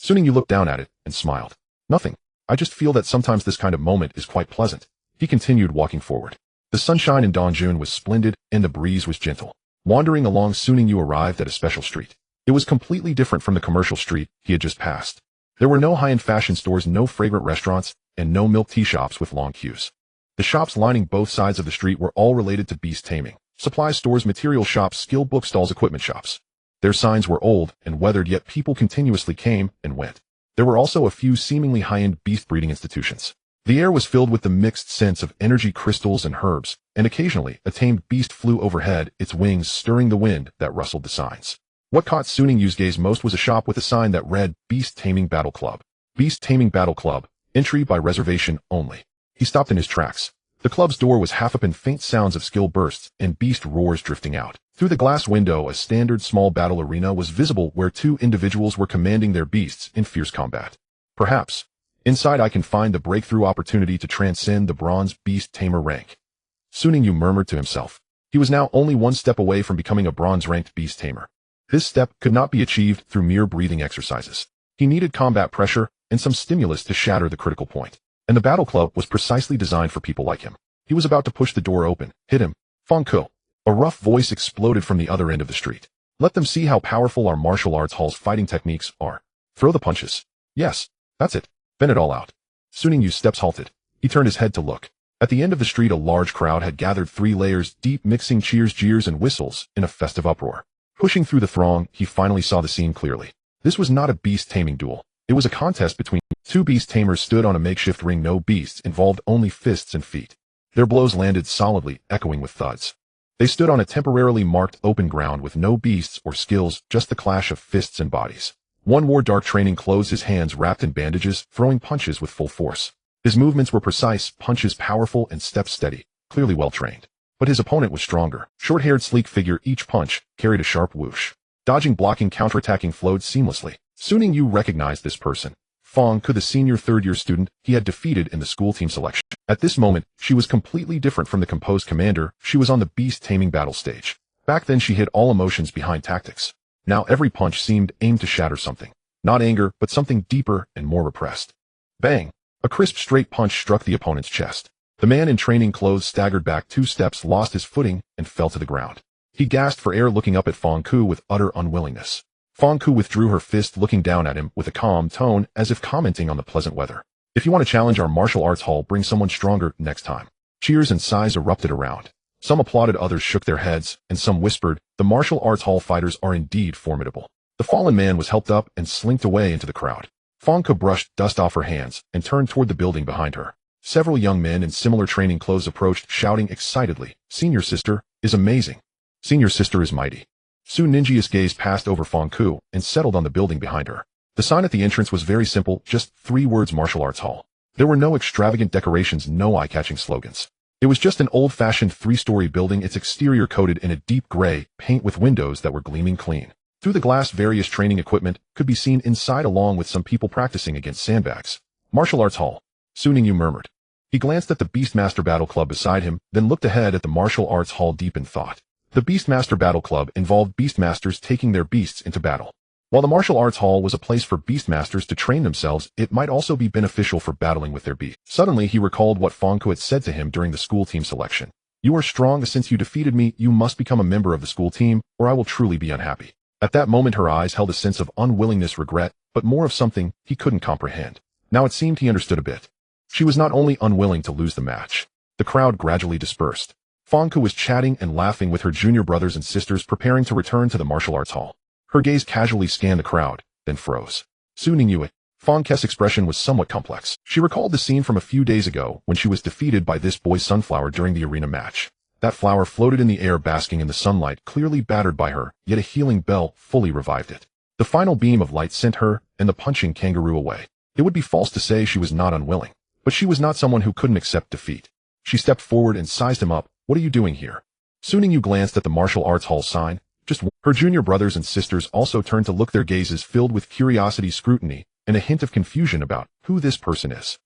A: Ningyu looked down at it and smiled. Nothing. I just feel that sometimes this kind of moment is quite pleasant. He continued walking forward. The sunshine in Dongjun was splendid, and the breeze was gentle. Wandering along, Ningyu arrived at a special street. It was completely different from the commercial street he had just passed. There were no high-end fashion stores, no fragrant restaurants, and no milk tea shops with long queues. The shops lining both sides of the street were all related to beast taming. Supply stores, material shops, skill bookstalls, equipment shops. Their signs were old and weathered, yet people continuously came and went. There were also a few seemingly high-end beast breeding institutions. The air was filled with the mixed scents of energy crystals and herbs, and occasionally a tamed beast flew overhead, its wings stirring the wind that rustled the signs. What caught Ninyu's gaze most was a shop with a sign that read Beast Taming Battle Club. Beast Taming Battle Club, entry by reservation only. He stopped in his tracks. The club's door was half open, faint sounds of skill bursts and beast roars drifting out. Through the glass window, a standard small battle arena was visible where two individuals were commanding their beasts in fierce combat. Perhaps inside I can find the breakthrough opportunity to transcend the bronze beast tamer rank. Ningyu murmured to himself. He was now only one step away from becoming a bronze-ranked beast tamer. This step could not be achieved through mere breathing exercises. He needed combat pressure and some stimulus to shatter the critical point. And the battle club was precisely designed for people like him. He was about to push the door open. Hit him. Fangku. A rough voice exploded from the other end of the street. Let them see how powerful our martial arts hall's fighting techniques are. Throw the punches. Yes, that's it. Bend it all out. Ninyu's steps halted. He turned his head to look. At the end of the street, a large crowd had gathered 3 layers deep, mixing cheers, jeers, and whistles in a festive uproar. Pushing through the throng, he finally saw the scene clearly. This was not a beast taming duel. It was a contest between 2 beast tamers stood on a makeshift ring. No beasts involved, only fists and feet. Their blows landed solidly, echoing with thuds. They stood on a temporarily marked open ground with no beasts or skills, just the clash of fists and bodies. One wore dark training clothes, his hands wrapped in bandages, throwing punches with full force. His movements were precise, punches powerful, and steps steady, clearly well-trained. But his opponent was stronger. Short-haired, sleek figure, each punch carried a sharp whoosh. Dodging, blocking, counterattacking flowed seamlessly. Ningyu recognized this person. Fangku, the senior third-year student he had defeated in the school team selection. At this moment, she was completely different from the composed commander. She was on the beast-taming battle stage. Back then, she hid all emotions behind tactics. Now every punch seemed aimed to shatter something. Not anger, but something deeper and more repressed. Bang! A crisp, straight punch struck the opponent's chest. The man in training clothes staggered back 2 steps, lost his footing, and fell to the ground. He gasped for air, looking up at Fangku with utter unwillingness. Fangku withdrew her fist, looking down at him with a calm tone, as if commenting on the pleasant weather. If you want to challenge our martial arts hall, bring someone stronger next time. Cheers and sighs erupted around. Some applauded, others shook their heads, and some whispered, the martial arts hall fighters are indeed formidable. The fallen man was helped up and slinked away into the crowd. Fangku brushed dust off her hands and turned toward the building behind her. Several young men in similar training clothes approached, shouting excitedly, Senior sister is amazing. Senior sister is mighty. Ninju's gaze passed over Fangku and settled on the building behind her. The sign at the entrance was very simple, just 3 words: Martial Arts Hall. There were no extravagant decorations, no eye-catching slogans. It was just an old-fashioned 3-story building, its exterior coated in a deep gray paint with windows that were gleaming clean. Through the glass, various training equipment could be seen inside, along with some people practicing against sandbags. Martial Arts Hall. Ningyu murmured. He glanced at the Beastmaster Battle Club beside him, then looked ahead at the Martial Arts Hall, deep in thought. The Beastmaster Battle Club involved Beastmasters taking their beasts into battle. While the Martial Arts Hall was a place for Beastmasters to train themselves, it might also be beneficial for battling with their beasts. Suddenly, he recalled what Fangku had said to him during the school team selection. You are strong, since you defeated me, you must become a member of the school team, or I will truly be unhappy. At that moment, her eyes held a sense of unwillingness, regret, but more of something he couldn't comprehend. Now it seemed he understood a bit. She was not only unwilling to lose the match. The crowd gradually dispersed. Fangku was chatting and laughing with her junior brothers and sisters preparing to return to the martial arts hall. Her gaze casually scanned the crowd, then froze. Su Ningyu, Fangku's expression was somewhat complex. She recalled the scene from a few days ago when she was defeated by this boy's sunflower during the arena match. That flower floated in the air basking in the sunlight, clearly battered by her, yet a healing bell fully revived it. The final beam of light sent her and the punching kangaroo away. It would be false to say she was not unwilling, but she was not someone who couldn't accept defeat. She stepped forward and sized him up. What are you doing here? Su Ningyu glanced at the martial arts hall sign. Her junior brothers and sisters also turned to look, their gazes filled with curiosity, scrutiny, and a hint of confusion about who this person is.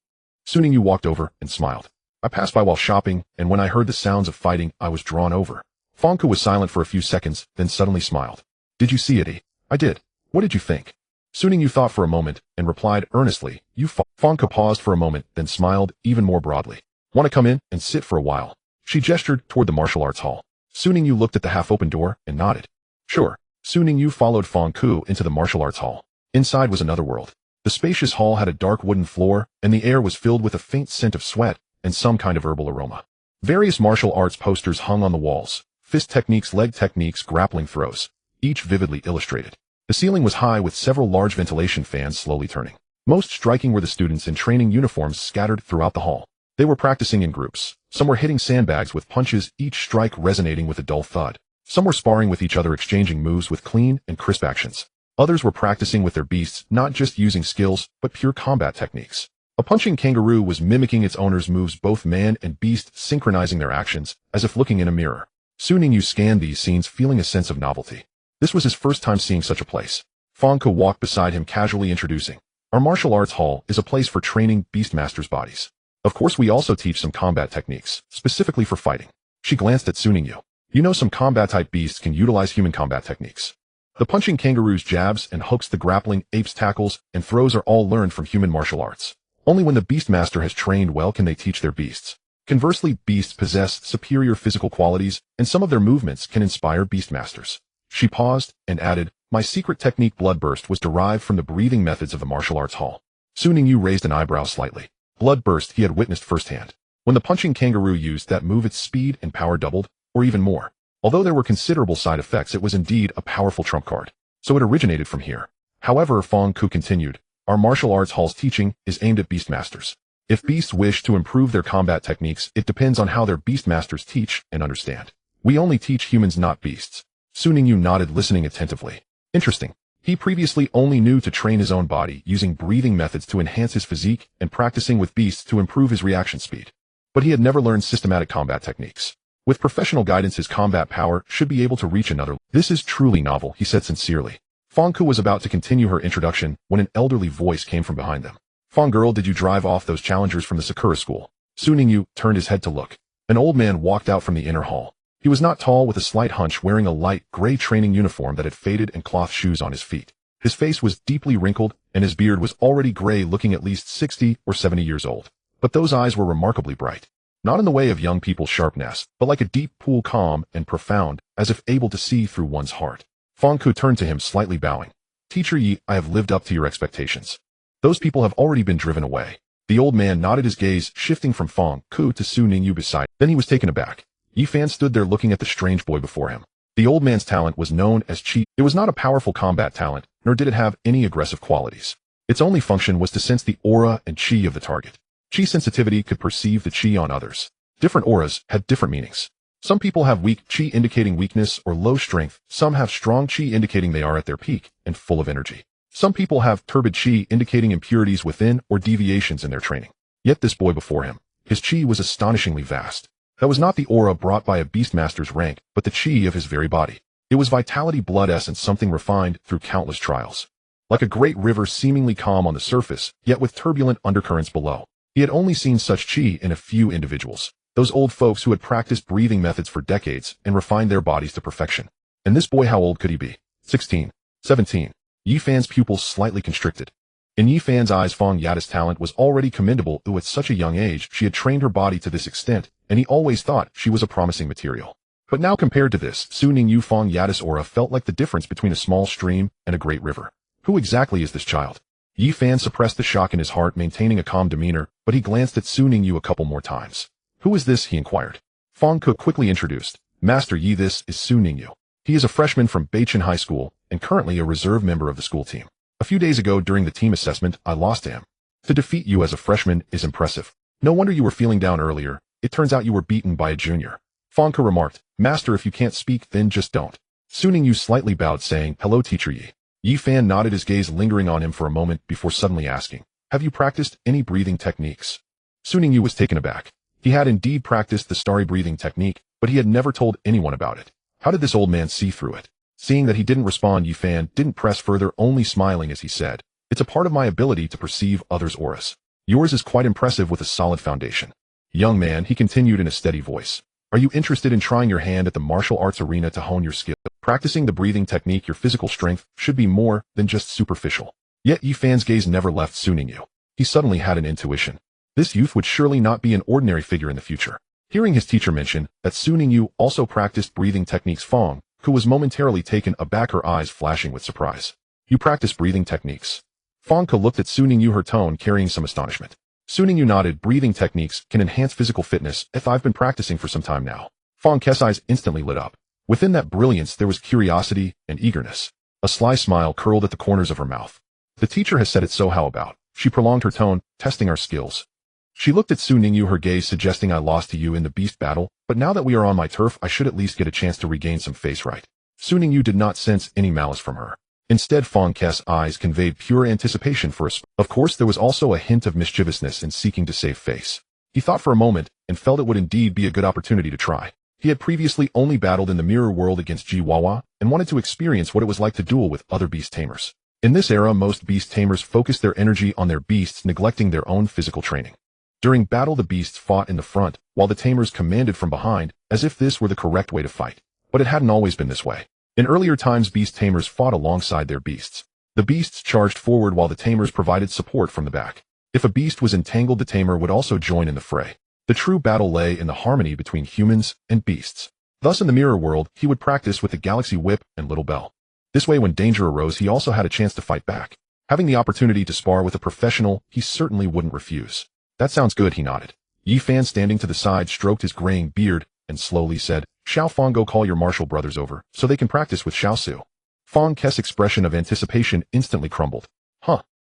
A: Su Ningyu walked over and smiled. I passed by while shopping, and when I heard the sounds of fighting, I was drawn over. Fangku was silent for a few seconds, then suddenly smiled. Did you see it? I did. What did you think? Su Ningyu thought for a moment and replied earnestly, Fangku paused for a moment, then smiled even more broadly. Want to come in and sit for a while? She gestured toward the martial arts hall. Su Ningyu looked at the half-open door and nodded. Sure. Su Ningyu followed Fangku into the martial arts hall. Inside was another world. The spacious hall had a dark wooden floor, and the air was filled with a faint scent of sweat and some kind of herbal aroma. Various martial arts posters hung on the walls. Fist techniques, leg techniques, grappling throws, each vividly illustrated. The ceiling was high with several large ventilation fans slowly turning. Most striking were the students in training uniforms scattered throughout the hall. They were practicing in groups. Some were hitting sandbags with punches, each strike resonating with a dull thud. Some were sparring with each other, exchanging moves with clean and crisp actions. Others were practicing with their beasts, not just using skills, but pure combat techniques. A punching kangaroo was mimicking its owner's moves, both man and beast synchronizing their actions, as if looking in a mirror. Su Ningyu scanned these scenes, feeling a sense of novelty. This was his first time seeing such a place. Fangku walked beside him, casually introducing. Our martial arts hall is a place for training beastmasters' bodies. Of course, we also teach some combat techniques, specifically for fighting. She glanced at Su Ningyu. You know, some combat-type beasts can utilize human combat techniques. The punching kangaroo's jabs and hooks, the grappling ape's tackles and throws are all learned from human martial arts. Only when the beastmaster has trained well can they teach their beasts. Conversely, beasts possess superior physical qualities, and some of their movements can inspire beastmasters. She paused and added, my secret technique Bloodburst was derived from the breathing methods of the martial arts hall. Su Ningyu raised an eyebrow slightly. Bloodburst he had witnessed firsthand. When the punching kangaroo used that move, its speed and power doubled, or even more. Although there were considerable side effects, it was indeed a powerful trump card. So it originated from here. However, Fangku continued, our martial arts hall's teaching is aimed at beastmasters. If beasts wish to improve their combat techniques, it depends on how their beastmasters teach and understand. We only teach humans, not beasts. Su Ningyu nodded, listening attentively. Interesting. He previously only knew to train his own body, using breathing methods to enhance his physique and practicing with beasts to improve his reaction speed. But he had never learned systematic combat techniques. With professional guidance, his combat power should be able to reach another. This is truly novel, he said sincerely. Fangku was about to continue her introduction when an elderly voice came from behind them. Fangirl, did you drive off those challengers from the Sakura school? Su Ningyu turned his head to look. An old man walked out from the inner hall. He was not tall, with a slight hunch, wearing a light gray training uniform that had faded and cloth shoes on his feet. His face was deeply wrinkled, and his beard was already gray, looking at least 60 or 70 years old. But those eyes were remarkably bright. Not in the way of young people's sharpness, but like a deep pool, calm and profound, as if able to see through one's heart. Fangku turned to him, slightly bowing. Teacher Yi, I have lived up to your expectations. Those people have already been driven away. The old man nodded, his gaze shifting from Fangku to Su Ningyu beside. Then he was taken aback. Yi Fan stood there looking at the strange boy before him. The old man's talent was known as Qi. It was not a powerful combat talent, nor did it have any aggressive qualities. Its only function was to sense the aura and Qi of the target. Qi sensitivity could perceive the Qi on others. Different auras had different meanings. Some people have weak Qi indicating weakness or low strength. Some have strong Qi indicating they are at their peak and full of energy. Some people have turbid Qi indicating impurities within or deviations in their training. Yet this boy before him, his Qi was astonishingly vast. That was not the aura brought by a beastmaster's rank, but the Qi of his very body. It was vitality, blood essence, something refined through countless trials. Like a great river seemingly calm on the surface, yet with turbulent undercurrents below. He had only seen such Qi in a few individuals. Those old folks who had practiced breathing methods for decades and refined their bodies to perfection. And this boy, how old could he be? 16, 17. Yi Fan's pupils slightly constricted. In Yi Fan's eyes, Fang Yada's talent was already commendable. At such a young age, she had trained her body to this extent, and he always thought she was a promising material. But now compared to this, Su Ningyu, Fang Yada's aura felt like the difference between a small stream and a great river. Who exactly is this child? Yi Fan suppressed the shock in his heart, maintaining a calm demeanor, but he glanced at Su Ningyu a couple more times. Who is this? He inquired. Fang Ke quickly introduced. Master Yi, this is Su Ningyu. He is a freshman from Beichin High School, and currently a reserve member of the school team. A few days ago during the team assessment, I lost to him. To defeat you as a freshman is impressive. No wonder you were feeling down earlier. It turns out you were beaten by a junior. Fang Ke remarked. Master, if you can't speak, then just don't. Su Ningyu slightly bowed, saying, Hello, Teacher Yi. Yi Fan nodded, his gaze lingering on him for a moment before suddenly asking, Have you practiced any breathing techniques? Su Ningyu was taken aback. He had indeed practiced the starry breathing technique, but he had never told anyone about it. How did this old man see through it? Seeing that he didn't respond, Yi Fan didn't press further, only smiling as he said, It's a part of my ability to perceive others' auras. Yours is quite impressive with a solid foundation. Young man, he continued in a steady voice. Are you interested in trying your hand at the martial arts arena to hone your skill? Practicing the breathing technique, your physical strength should be more than just superficial. Yet Yi Fan's gaze never left Su Ningyu. He suddenly had an intuition. This youth would surely not be an ordinary figure in the future. Hearing his teacher mention that Su Ningyu also practiced breathing techniques, Fang Ke was momentarily taken aback, her eyes flashing with surprise. You practice breathing techniques? Fang Ke looked at Su Ningyu, her tone carrying some astonishment. Su Ningyu nodded. Breathing techniques can enhance physical fitness, if I've been practicing for some time now. Fang Ke's eyes instantly lit up. Within that brilliance there was curiosity and eagerness. A sly smile curled at the corners of her mouth. The teacher has said it, so how about? She prolonged her tone, testing our skills. She looked at Su Ningyu, her gaze suggesting I lost to you in the beast battle, but now that we are on my turf I should at least get a chance to regain some face right. Su Ningyu did not sense any malice from her. Instead, Fang Ke's eyes conveyed pure anticipation for us. Of course, there was also a hint of mischievousness in seeking to save face. He thought for a moment, and felt it would indeed be a good opportunity to try. He had previously only battled in the mirror world against Jiwawa, and wanted to experience what it was like to duel with other beast tamers. In this era, most beast tamers focused their energy on their beasts, neglecting their own physical training. During battle, the beasts fought in the front, while the tamers commanded from behind, as if this were the correct way to fight. But it hadn't always been this way. In earlier times, beast tamers fought alongside their beasts. The beasts charged forward while the tamers provided support from the back. If a beast was entangled, the tamer would also join in the fray. The true battle lay in the harmony between humans and beasts. Thus, in the mirror world, he would practice with the galaxy whip and little bell. This way, when danger arose, he also had a chance to fight back. Having the opportunity to spar with a professional, he certainly wouldn't refuse. That sounds good, he nodded. Yi Fan, standing to the side, stroked his graying beard and slowly said, Xiao Fang, go call your martial brothers over, so they can practice with Xiao Su. Fang Ke's expression of anticipation instantly crumbled.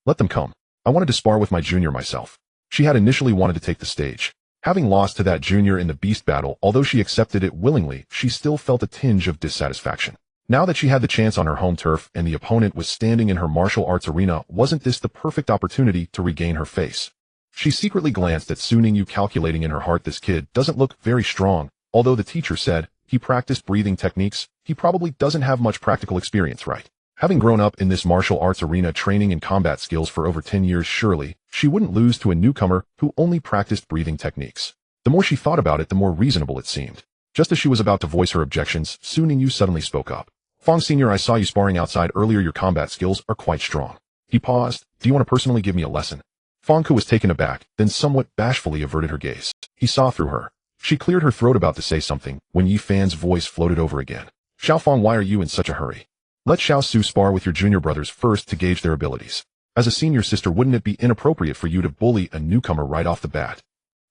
A: Let them come. I wanted to spar with my junior myself. She had initially wanted to take the stage. Having lost to that junior in the beast battle, although she accepted it willingly, she still felt a tinge of dissatisfaction. Now that she had the chance on her home turf and the opponent was standing in her martial arts arena, wasn't this the perfect opportunity to regain her face? She secretly glanced at Su Ningyu, calculating in her heart, this kid doesn't look very strong. Although the teacher said he practiced breathing techniques, he probably doesn't have much practical experience, right? Having grown up in this martial arts arena, training in combat skills for over 10 years, surely she wouldn't lose to a newcomer who only practiced breathing techniques. The more she thought about it, the more reasonable it seemed. Just as she was about to voice her objections, Su Ningyu suddenly spoke up. Fang Senior, I saw you sparring outside earlier. Your combat skills are quite strong. He paused. Do you want to personally give me a lesson? Fang Ke was taken aback, then somewhat bashfully averted her gaze. He saw through her. She cleared her throat, about to say something, when Yi Fan's voice floated over again. Xiao Fang, why are you in such a hurry? Let Xiao Su spar with your junior brothers first to gauge their abilities. As a senior sister, wouldn't it be inappropriate for you to bully a newcomer right off the bat?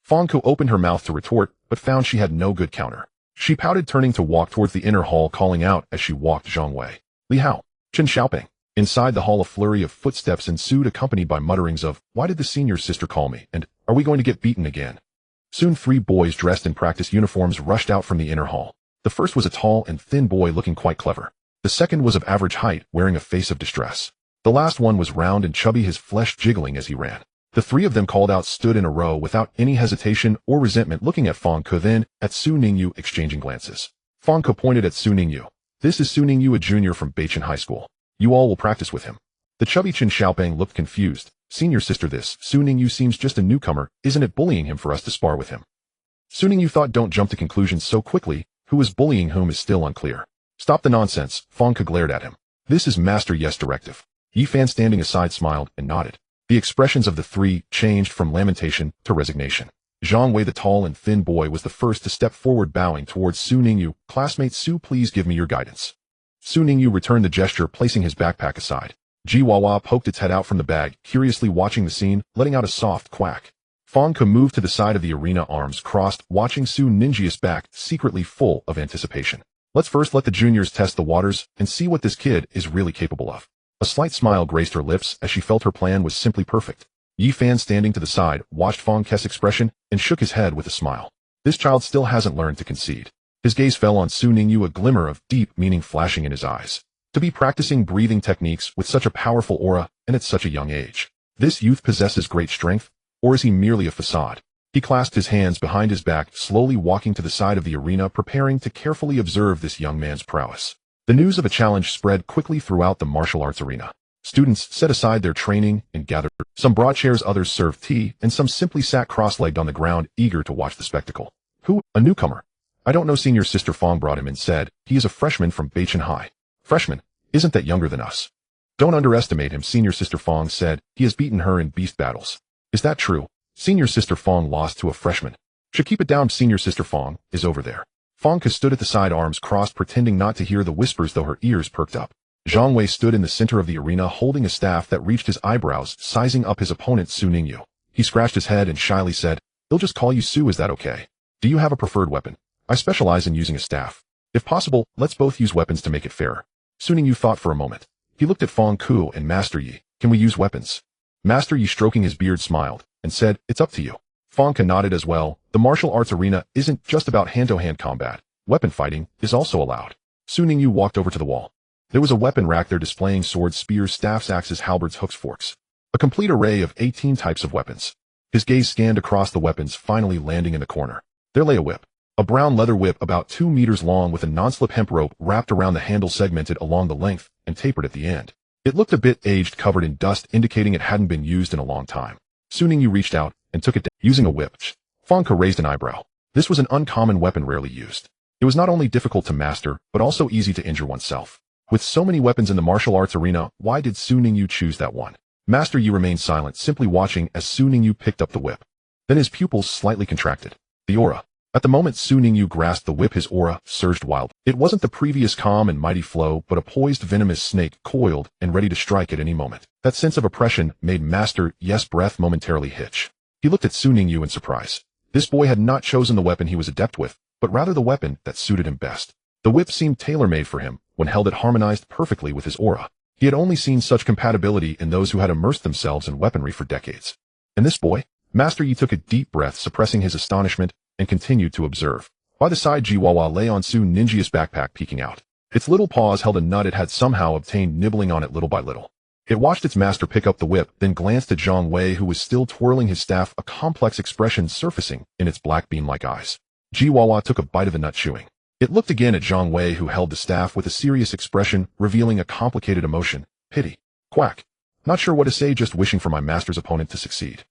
A: Fang Ke opened her mouth to retort, but found she had no good counter. She pouted, turning to walk towards the inner hall, calling out as she walked, Zhang Wei, Li Hao, Chen Xiaoping. Inside the hall, a flurry of footsteps ensued, accompanied by mutterings of, why did the senior sister call me, and are we going to get beaten again? Soon 3 boys dressed in practice uniforms rushed out from the inner hall. The first was a tall and thin boy looking quite clever. The second was of average height, wearing a face of distress. The last one was round and chubby, his flesh jiggling as he ran. The 3 of them, called out, stood in a row without any hesitation or resentment, looking at Fang Ke, then at Su Ningyu, exchanging glances. Fang Ke pointed at Su Ningyu. This is Su Ningyu, a junior from Beichin High School. You all will practice with him. The chubby Chen Xiaoping looked confused. Senior sister, this Su Ningyu seems just a newcomer. Isn't it bullying him for us to spar with him? Su Ningyu thought, don't jump to conclusions so quickly. Who is bullying whom is still unclear. Stop the nonsense. Fang Ke glared at him. This is Master Yes directive. Yi Fan, standing aside, smiled and nodded. The expressions of the 3 changed from lamentation to resignation. Zhang Wei, the tall and thin boy, was the first to step forward, bowing towards Su Ningyu. Classmate Su, please give me your guidance. Su Ningyu returned the gesture, placing his backpack aside. Jiwawa poked its head out from the bag, curiously watching the scene, letting out a soft quack. Fangke moved to the side of the arena, arms crossed, watching Su Ninjia's back, secretly full of anticipation. Let's first let the juniors test the waters and see what this kid is really capable of. A slight smile graced her lips as she felt her plan was simply perfect. Yi Fan, standing to the side, watched Fangke's expression and shook his head with a smile. This child still hasn't learned to concede. His gaze fell on Su Ningyu, a glimmer of deep meaning flashing in his eyes. To be practicing breathing techniques with such a powerful aura and at such a young age. This youth possesses great strength, or is he merely a facade? He clasped his hands behind his back, slowly walking to the side of the arena, preparing to carefully observe this young man's prowess. The news of a challenge spread quickly throughout the martial arts arena. Students set aside their training and gathered. Some brought chairs, others served tea, and some simply sat cross-legged on the ground, eager to watch the spectacle. Who? A newcomer. I don't know. Senior Sister Fong brought him and said, he is a freshman from Beichen High. Freshman? Isn't that younger than us? Don't underestimate him, Senior Sister Fong said. He has beaten her in beast battles. Is that true? Senior Sister Fong lost to a freshman. Should keep it down. Senior Sister Fong is over there. Fangke stood at the side, arms crossed, pretending not to hear the whispers, though her ears perked up. Zhang Wei stood in the center of the arena, holding a staff that reached his eyebrows, sizing up his opponent Su Ningyu. He scratched his head and shyly said, "He'll just call you Su, is that okay? Do you have a preferred weapon? I specialize in using a staff. If possible, let's both use weapons to make it fairer." Su Ningyu thought for a moment. He looked at Fang Ku and Master Yi. "Can we use weapons?" Master Yi, stroking his beard, smiled and said, "It's up to you." Fangke nodded as well. The martial arts arena isn't just about hand-to-hand combat. Weapon fighting is also allowed. Su Ningyu walked over to the wall. There was a weapon rack there displaying swords, spears, staffs, axes, halberds, hooks, forks. A complete array of 18 types of weapons. His gaze scanned across the weapons, finally landing in the corner. There lay a whip. A brown leather whip about 2 meters long with a non-slip hemp rope wrapped around the handle, segmented along the length and tapered at the end. It looked a bit aged, covered in dust, indicating it hadn't been used in a long time. Su Ningyu reached out and took it down, using a whip. Fangke raised an eyebrow. This was an uncommon weapon, rarely used. It was not only difficult to master, but also easy to injure oneself. With so many weapons in the martial arts arena, why did Su Ningyu choose that one? Master Yi remained silent, simply watching as Su Ningyu picked up the whip. Then his pupils slightly contracted. The aura. At the moment Su Ningyu grasped the whip, his aura surged wild. It wasn't the previous calm and mighty flow, but a poised venomous snake, coiled and ready to strike at any moment. That sense of oppression made Master Yi's breath momentarily hitch. He looked at Su Ningyu in surprise. This boy had not chosen the weapon he was adept with, but rather the weapon that suited him best. The whip seemed tailor-made for him. When held, it harmonized perfectly with his aura. He had only seen such compatibility in those who had immersed themselves in weaponry for decades. And this boy? Master Yi took a deep breath, suppressing his astonishment, and continued to observe. By the side, Jiwawa lay on Su Ninjia's backpack, peeking out. Its little paws held a nut it had somehow obtained, nibbling on it little by little. It watched its master pick up the whip, then glanced at Zhang Wei, who was still twirling his staff, a complex expression surfacing in its black beam-like eyes. Jiwawa took a bite of the nut, chewing. It looked again at Zhang Wei, who held the staff with a serious expression, revealing a complicated emotion. Pity. Quack. Not sure what to say, just wishing for my master's opponent to succeed.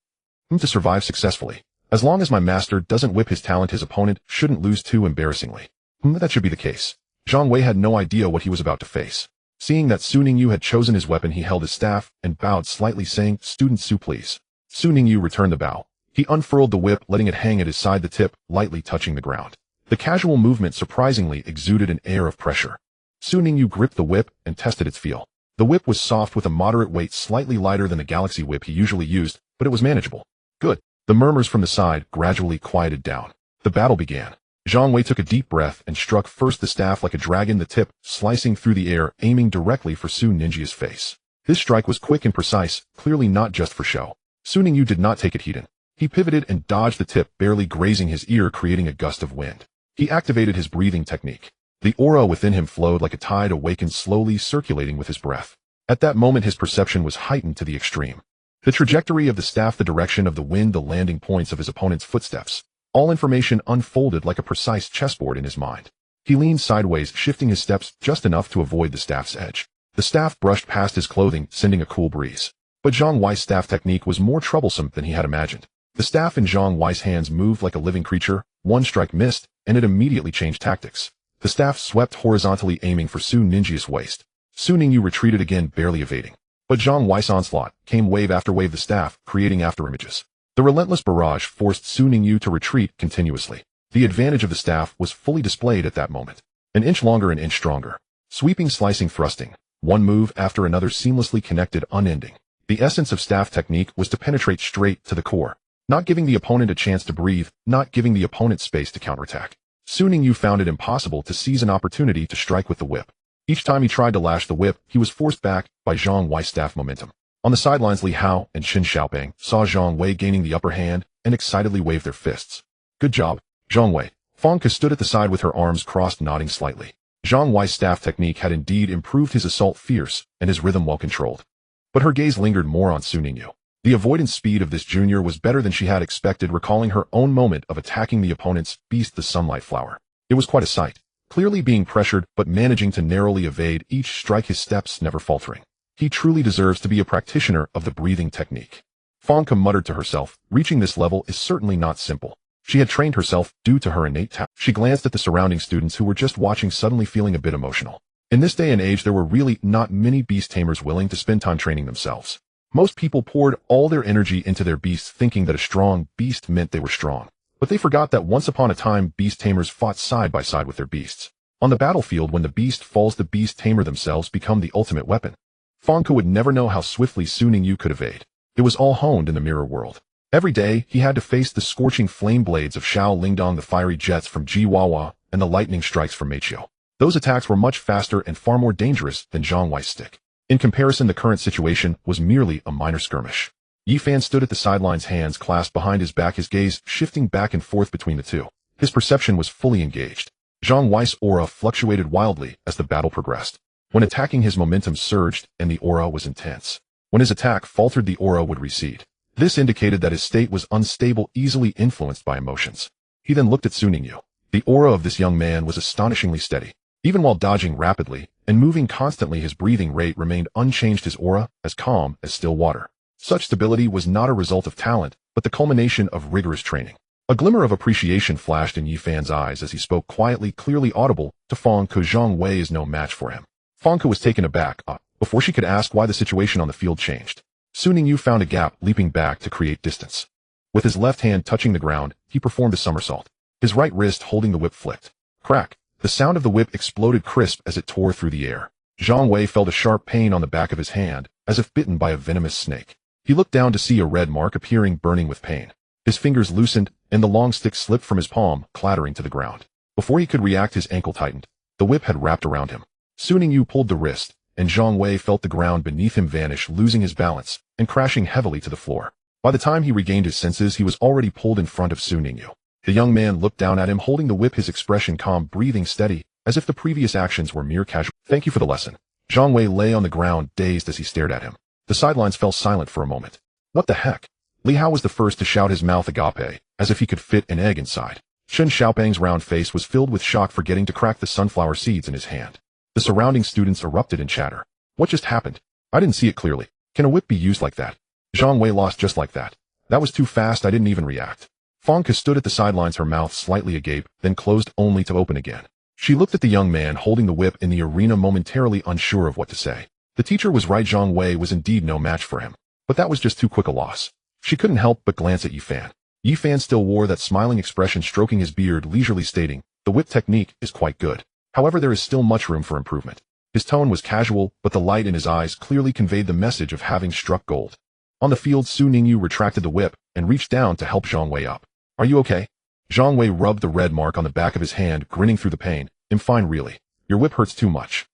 A: To survive successfully. As long as my master doesn't whip his talent, his opponent shouldn't lose too embarrassingly. That should be the case. Zhang Wei had no idea what he was about to face. Seeing that Su Ningyu had chosen his weapon, he held his staff and bowed slightly, saying, "Student Su, please." Su Ningyu returned the bow. He unfurled the whip, letting it hang at his side, the tip lightly touching the ground. The casual movement surprisingly exuded an air of pressure. Su Ningyu gripped the whip and tested its feel. The whip was soft with a moderate weight, slightly lighter than the galaxy whip he usually used, but it was manageable. Good. The murmurs from the side gradually quieted down. The battle began. Zhang Wei took a deep breath and struck first the staff like a dragon, the tip slicing through the air, aiming directly for Su Ninjia's face. This strike was quick and precise, clearly not just for show. Su Ningyu did not take it heeded. He pivoted and dodged the tip, barely grazing his ear, creating a gust of wind. He activated his breathing technique. The aura within him flowed like a tide, awakened, slowly circulating with his breath. At that moment his perception was heightened to the extreme. The trajectory of the staff, the direction of the wind, the landing points of his opponent's footsteps. All information unfolded like a precise chessboard in his mind. He leaned sideways, shifting his steps just enough to avoid the staff's edge. The staff brushed past his clothing, sending a cool breeze. But Zhang Wei's staff technique was more troublesome than he had imagined. The staff in Zhang Wei's hands moved like a living creature. One strike missed, and it immediately changed tactics. The staff swept horizontally, aiming for Su Ninjia's waist. Su Ningyu retreated again, barely evading. But Zhang Wei's onslaught came wave after wave, the staff creating afterimages. The relentless barrage forced Su Ningyu to retreat continuously. The advantage of the staff was fully displayed at that moment. An inch longer, an inch stronger. Sweeping, slicing, thrusting. one move after another seamlessly connected, unending. The essence of staff technique was to penetrate straight to the core, not giving the opponent a chance to breathe, not giving the opponent space to counterattack. Ningyu found it impossible to seize an opportunity to strike with the whip. Each time he tried to lash the whip, he was forced back by Zhang Wei's staff momentum. On the sidelines, Li Hao and Qin Xiaoping saw Zhang Wei gaining the upper hand and excitedly waved their fists. Good job, Zhang Wei. Fang Ke stood at the side with her arms crossed, nodding slightly. Zhang Wei's staff technique had indeed improved his assault fierce and his rhythm well controlled. But her gaze lingered more on Ningyu. The avoidance speed of this junior was better than she had expected, recalling her own moment of attacking the opponent's beast, the Sunlight Flower. It was quite a sight. Clearly being pressured, but managing to narrowly evade each strike, his steps never faltering. He truly deserves to be a practitioner of the breathing technique. Fang Ke muttered to herself, reaching this level is certainly not simple. She had trained herself due to her innate talent. She glanced at the surrounding students who were just watching, suddenly feeling a bit emotional. In this day and age, there were really not many beast tamers willing to spend time training themselves. Most people poured all their energy into their beasts, thinking that a strong beast meant they were strong. But they forgot that once upon a time, beast tamers fought side by side with their beasts. On the battlefield, when the beast falls, the beast tamer themselves become the ultimate weapon. Fang Ke would never know how swiftly Ningyu could evade. It was all honed in the mirror world. Every day, he had to face the scorching flame blades of Xiao Lingdong, the fiery jets from Ji Wawa, and the lightning strikes from Meiqiu. Those attacks were much faster and far more dangerous than Zhang Wei's stick. In comparison, the current situation was merely a minor skirmish. Yi Fan stood at the sidelines, hands clasped behind his back, his gaze shifting back and forth between the two. His perception was fully engaged. Zhang Wei's aura fluctuated wildly as the battle progressed. When attacking, his momentum surged and the aura was intense. When his attack faltered, the aura would recede. This indicated that his state was unstable, easily influenced by emotions. He then looked at Ningyu. The aura of this young man was astonishingly steady. Even while dodging rapidly and moving constantly, his breathing rate remained unchanged, his aura as calm as still water. Such stability was not a result of talent, but the culmination of rigorous training. A glimmer of appreciation flashed in Yi Fan's eyes as he spoke quietly, clearly audible to Fang Ke. Zhang Wei is no match for him. Fang Ke was taken aback before she could ask why the situation on the field changed. Ningyu found a gap, leaping back to create distance. With his left hand touching the ground, he performed a somersault. His right wrist holding the whip flicked. Crack! The sound of the whip exploded crisp as it tore through the air. Zhang Wei felt a sharp pain on the back of his hand, as if bitten by a venomous snake. He looked down to see a red mark appearing, burning with pain. His fingers loosened, and the long stick slipped from his palm, clattering to the ground. Before he could react, his ankle tightened. The whip had wrapped around him. Ningyu pulled the wrist, and Zhang Wei felt the ground beneath him vanish, losing his balance and crashing heavily to the floor. By the time he regained his senses, he was already pulled in front of Ningyu. The young man looked down at him, holding the whip, his expression calm, breathing steady, as if the previous actions were mere casual. Thank you for the lesson. Zhang Wei lay on the ground, dazed as he stared at him. The sidelines fell silent for a moment. What the heck? Li Hao was the first to shout, his mouth agape, as if he could fit an egg inside. Qin Xiaoping's round face was filled with shock, forgetting to crack the sunflower seeds in his hand. The surrounding students erupted in chatter. What just happened? I didn't see it clearly. Can a whip be used like that? Zhang Wei lost just like that. That was too fast, I didn't even react. Fang Ke stood at the sidelines, her mouth slightly agape, then closed only to open again. She looked at the young man holding the whip in the arena, momentarily unsure of what to say. The teacher was right, Zhang Wei was indeed no match for him. But that was just too quick a loss. She couldn't help but glance at Yi Fan. Yi Fan still wore that smiling expression, stroking his beard leisurely, stating, the whip technique is quite good. However, there is still much room for improvement. His tone was casual, but the light in his eyes clearly conveyed the message of having struck gold. On the field, Ningyu retracted the whip and reached down to help Zhang Wei up. Are you okay? Zhang Wei rubbed the red mark on the back of his hand, grinning through the pain. I'm fine, really. Your whip hurts too much.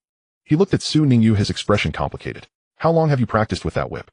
A: He looked at Ningyu, his expression complicated. How long have you practiced with that whip?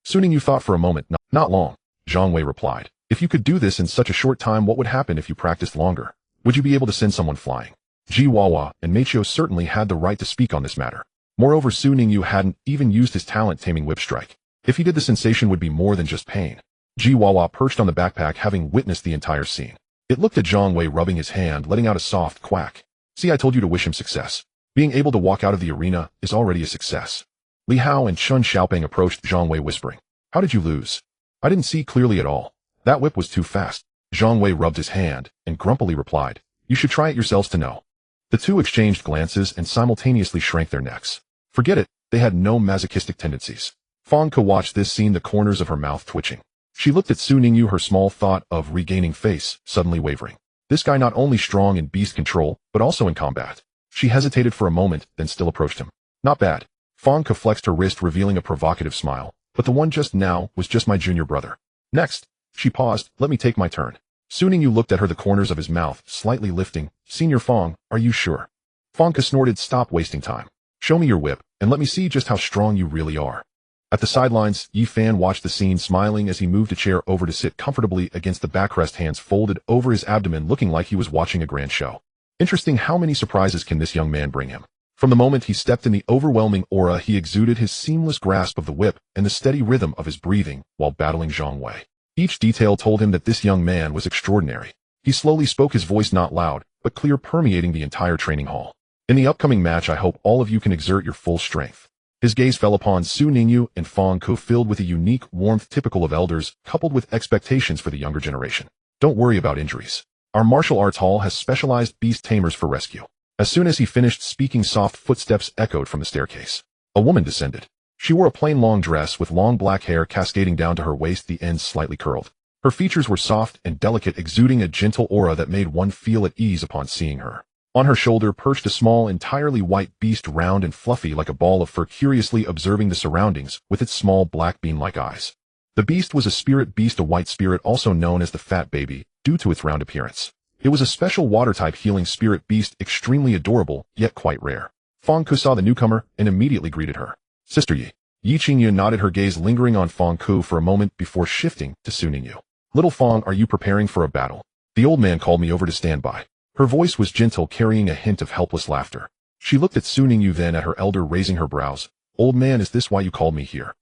A: Ningyu thought for a moment. Not long, Zhang Wei replied. If you could do this in such a short time, what would happen if you practiced longer? Would you be able to send someone flying? Ji Wawa and Meiqiu certainly had the right to speak on this matter. Moreover, Ningyu hadn't even used his talent taming whip strike. If he did, the sensation would be more than just pain. Ji Wawa perched on the backpack, having witnessed the entire scene. It looked at Zhang Wei, rubbing his hand, letting out a soft quack. See, I told you to wish him success. Being able to walk out of the arena is already a success. Li Hao and Qin Xiaoping approached Zhang Wei, whispering, how did you lose? I didn't see clearly at all. That whip was too fast. Zhang Wei rubbed his hand and grumpily replied, you should try it yourselves to know. The two exchanged glances and simultaneously shrank their necks. Forget it, they had no masochistic tendencies. Fang Ke watched this scene, the corners of her mouth twitching. She looked at Ningyu, her small thought of regaining face suddenly wavering. This guy not only strong in beast control, but also in combat. She hesitated for a moment, then still approached him. Not bad. Fang Ke flexed her wrist, revealing a provocative smile. But the one just now was just my junior brother. Next. She paused. Let me take my turn. Su Ningyu looked at her, the corners of his mouth slightly lifting. Senior Fang, are you sure? Fang Ke snorted. Stop wasting time. Show me your whip, and let me see just how strong you really are. At the sidelines, Yi Fan watched the scene, smiling as he moved a chair over to sit comfortably against the backrest, hands folded over his abdomen, looking like he was watching a grand show. Interesting, how many surprises can this young man bring him? From the moment he stepped in the overwhelming aura he exuded, his seamless grasp of the whip and the steady rhythm of his breathing while battling Zhang Wei. Each detail told him that this young man was extraordinary. He slowly spoke, his voice not loud, but clear, permeating the entire training hall. In the upcoming match, I hope all of you can exert your full strength. His gaze fell upon Su Ningyu and Fang Ke, filled with a unique warmth typical of elders, coupled with expectations for the younger generation. Don't worry about injuries. Our martial arts hall has specialized beast tamers for rescue. As soon as he finished speaking, soft footsteps echoed from the staircase. A woman descended. She wore a plain long dress with long black hair cascading down to her waist, the ends slightly curled. Her features were soft and delicate, exuding a gentle aura that made one feel at ease upon seeing her. On her shoulder perched a small, entirely white beast, round and fluffy like a ball of fur, curiously observing the surroundings with its small black bean-like eyes. The beast was a spirit beast, a white spirit also known as the fat baby, due to its round appearance. It was a special water-type healing spirit beast, extremely adorable, yet quite rare. Fang Ke saw the newcomer and immediately greeted her. Sister Yi. Yi Qingyu nodded, her gaze lingering on Fang Ke for a moment before shifting to Su Ningyu. Little Fang, are you preparing for a battle? The old man called me over to stand by. Her voice was gentle, carrying a hint of helpless laughter. She looked at Su Ningyu, then at her elder, raising her brows. Old man, is this why you called me here?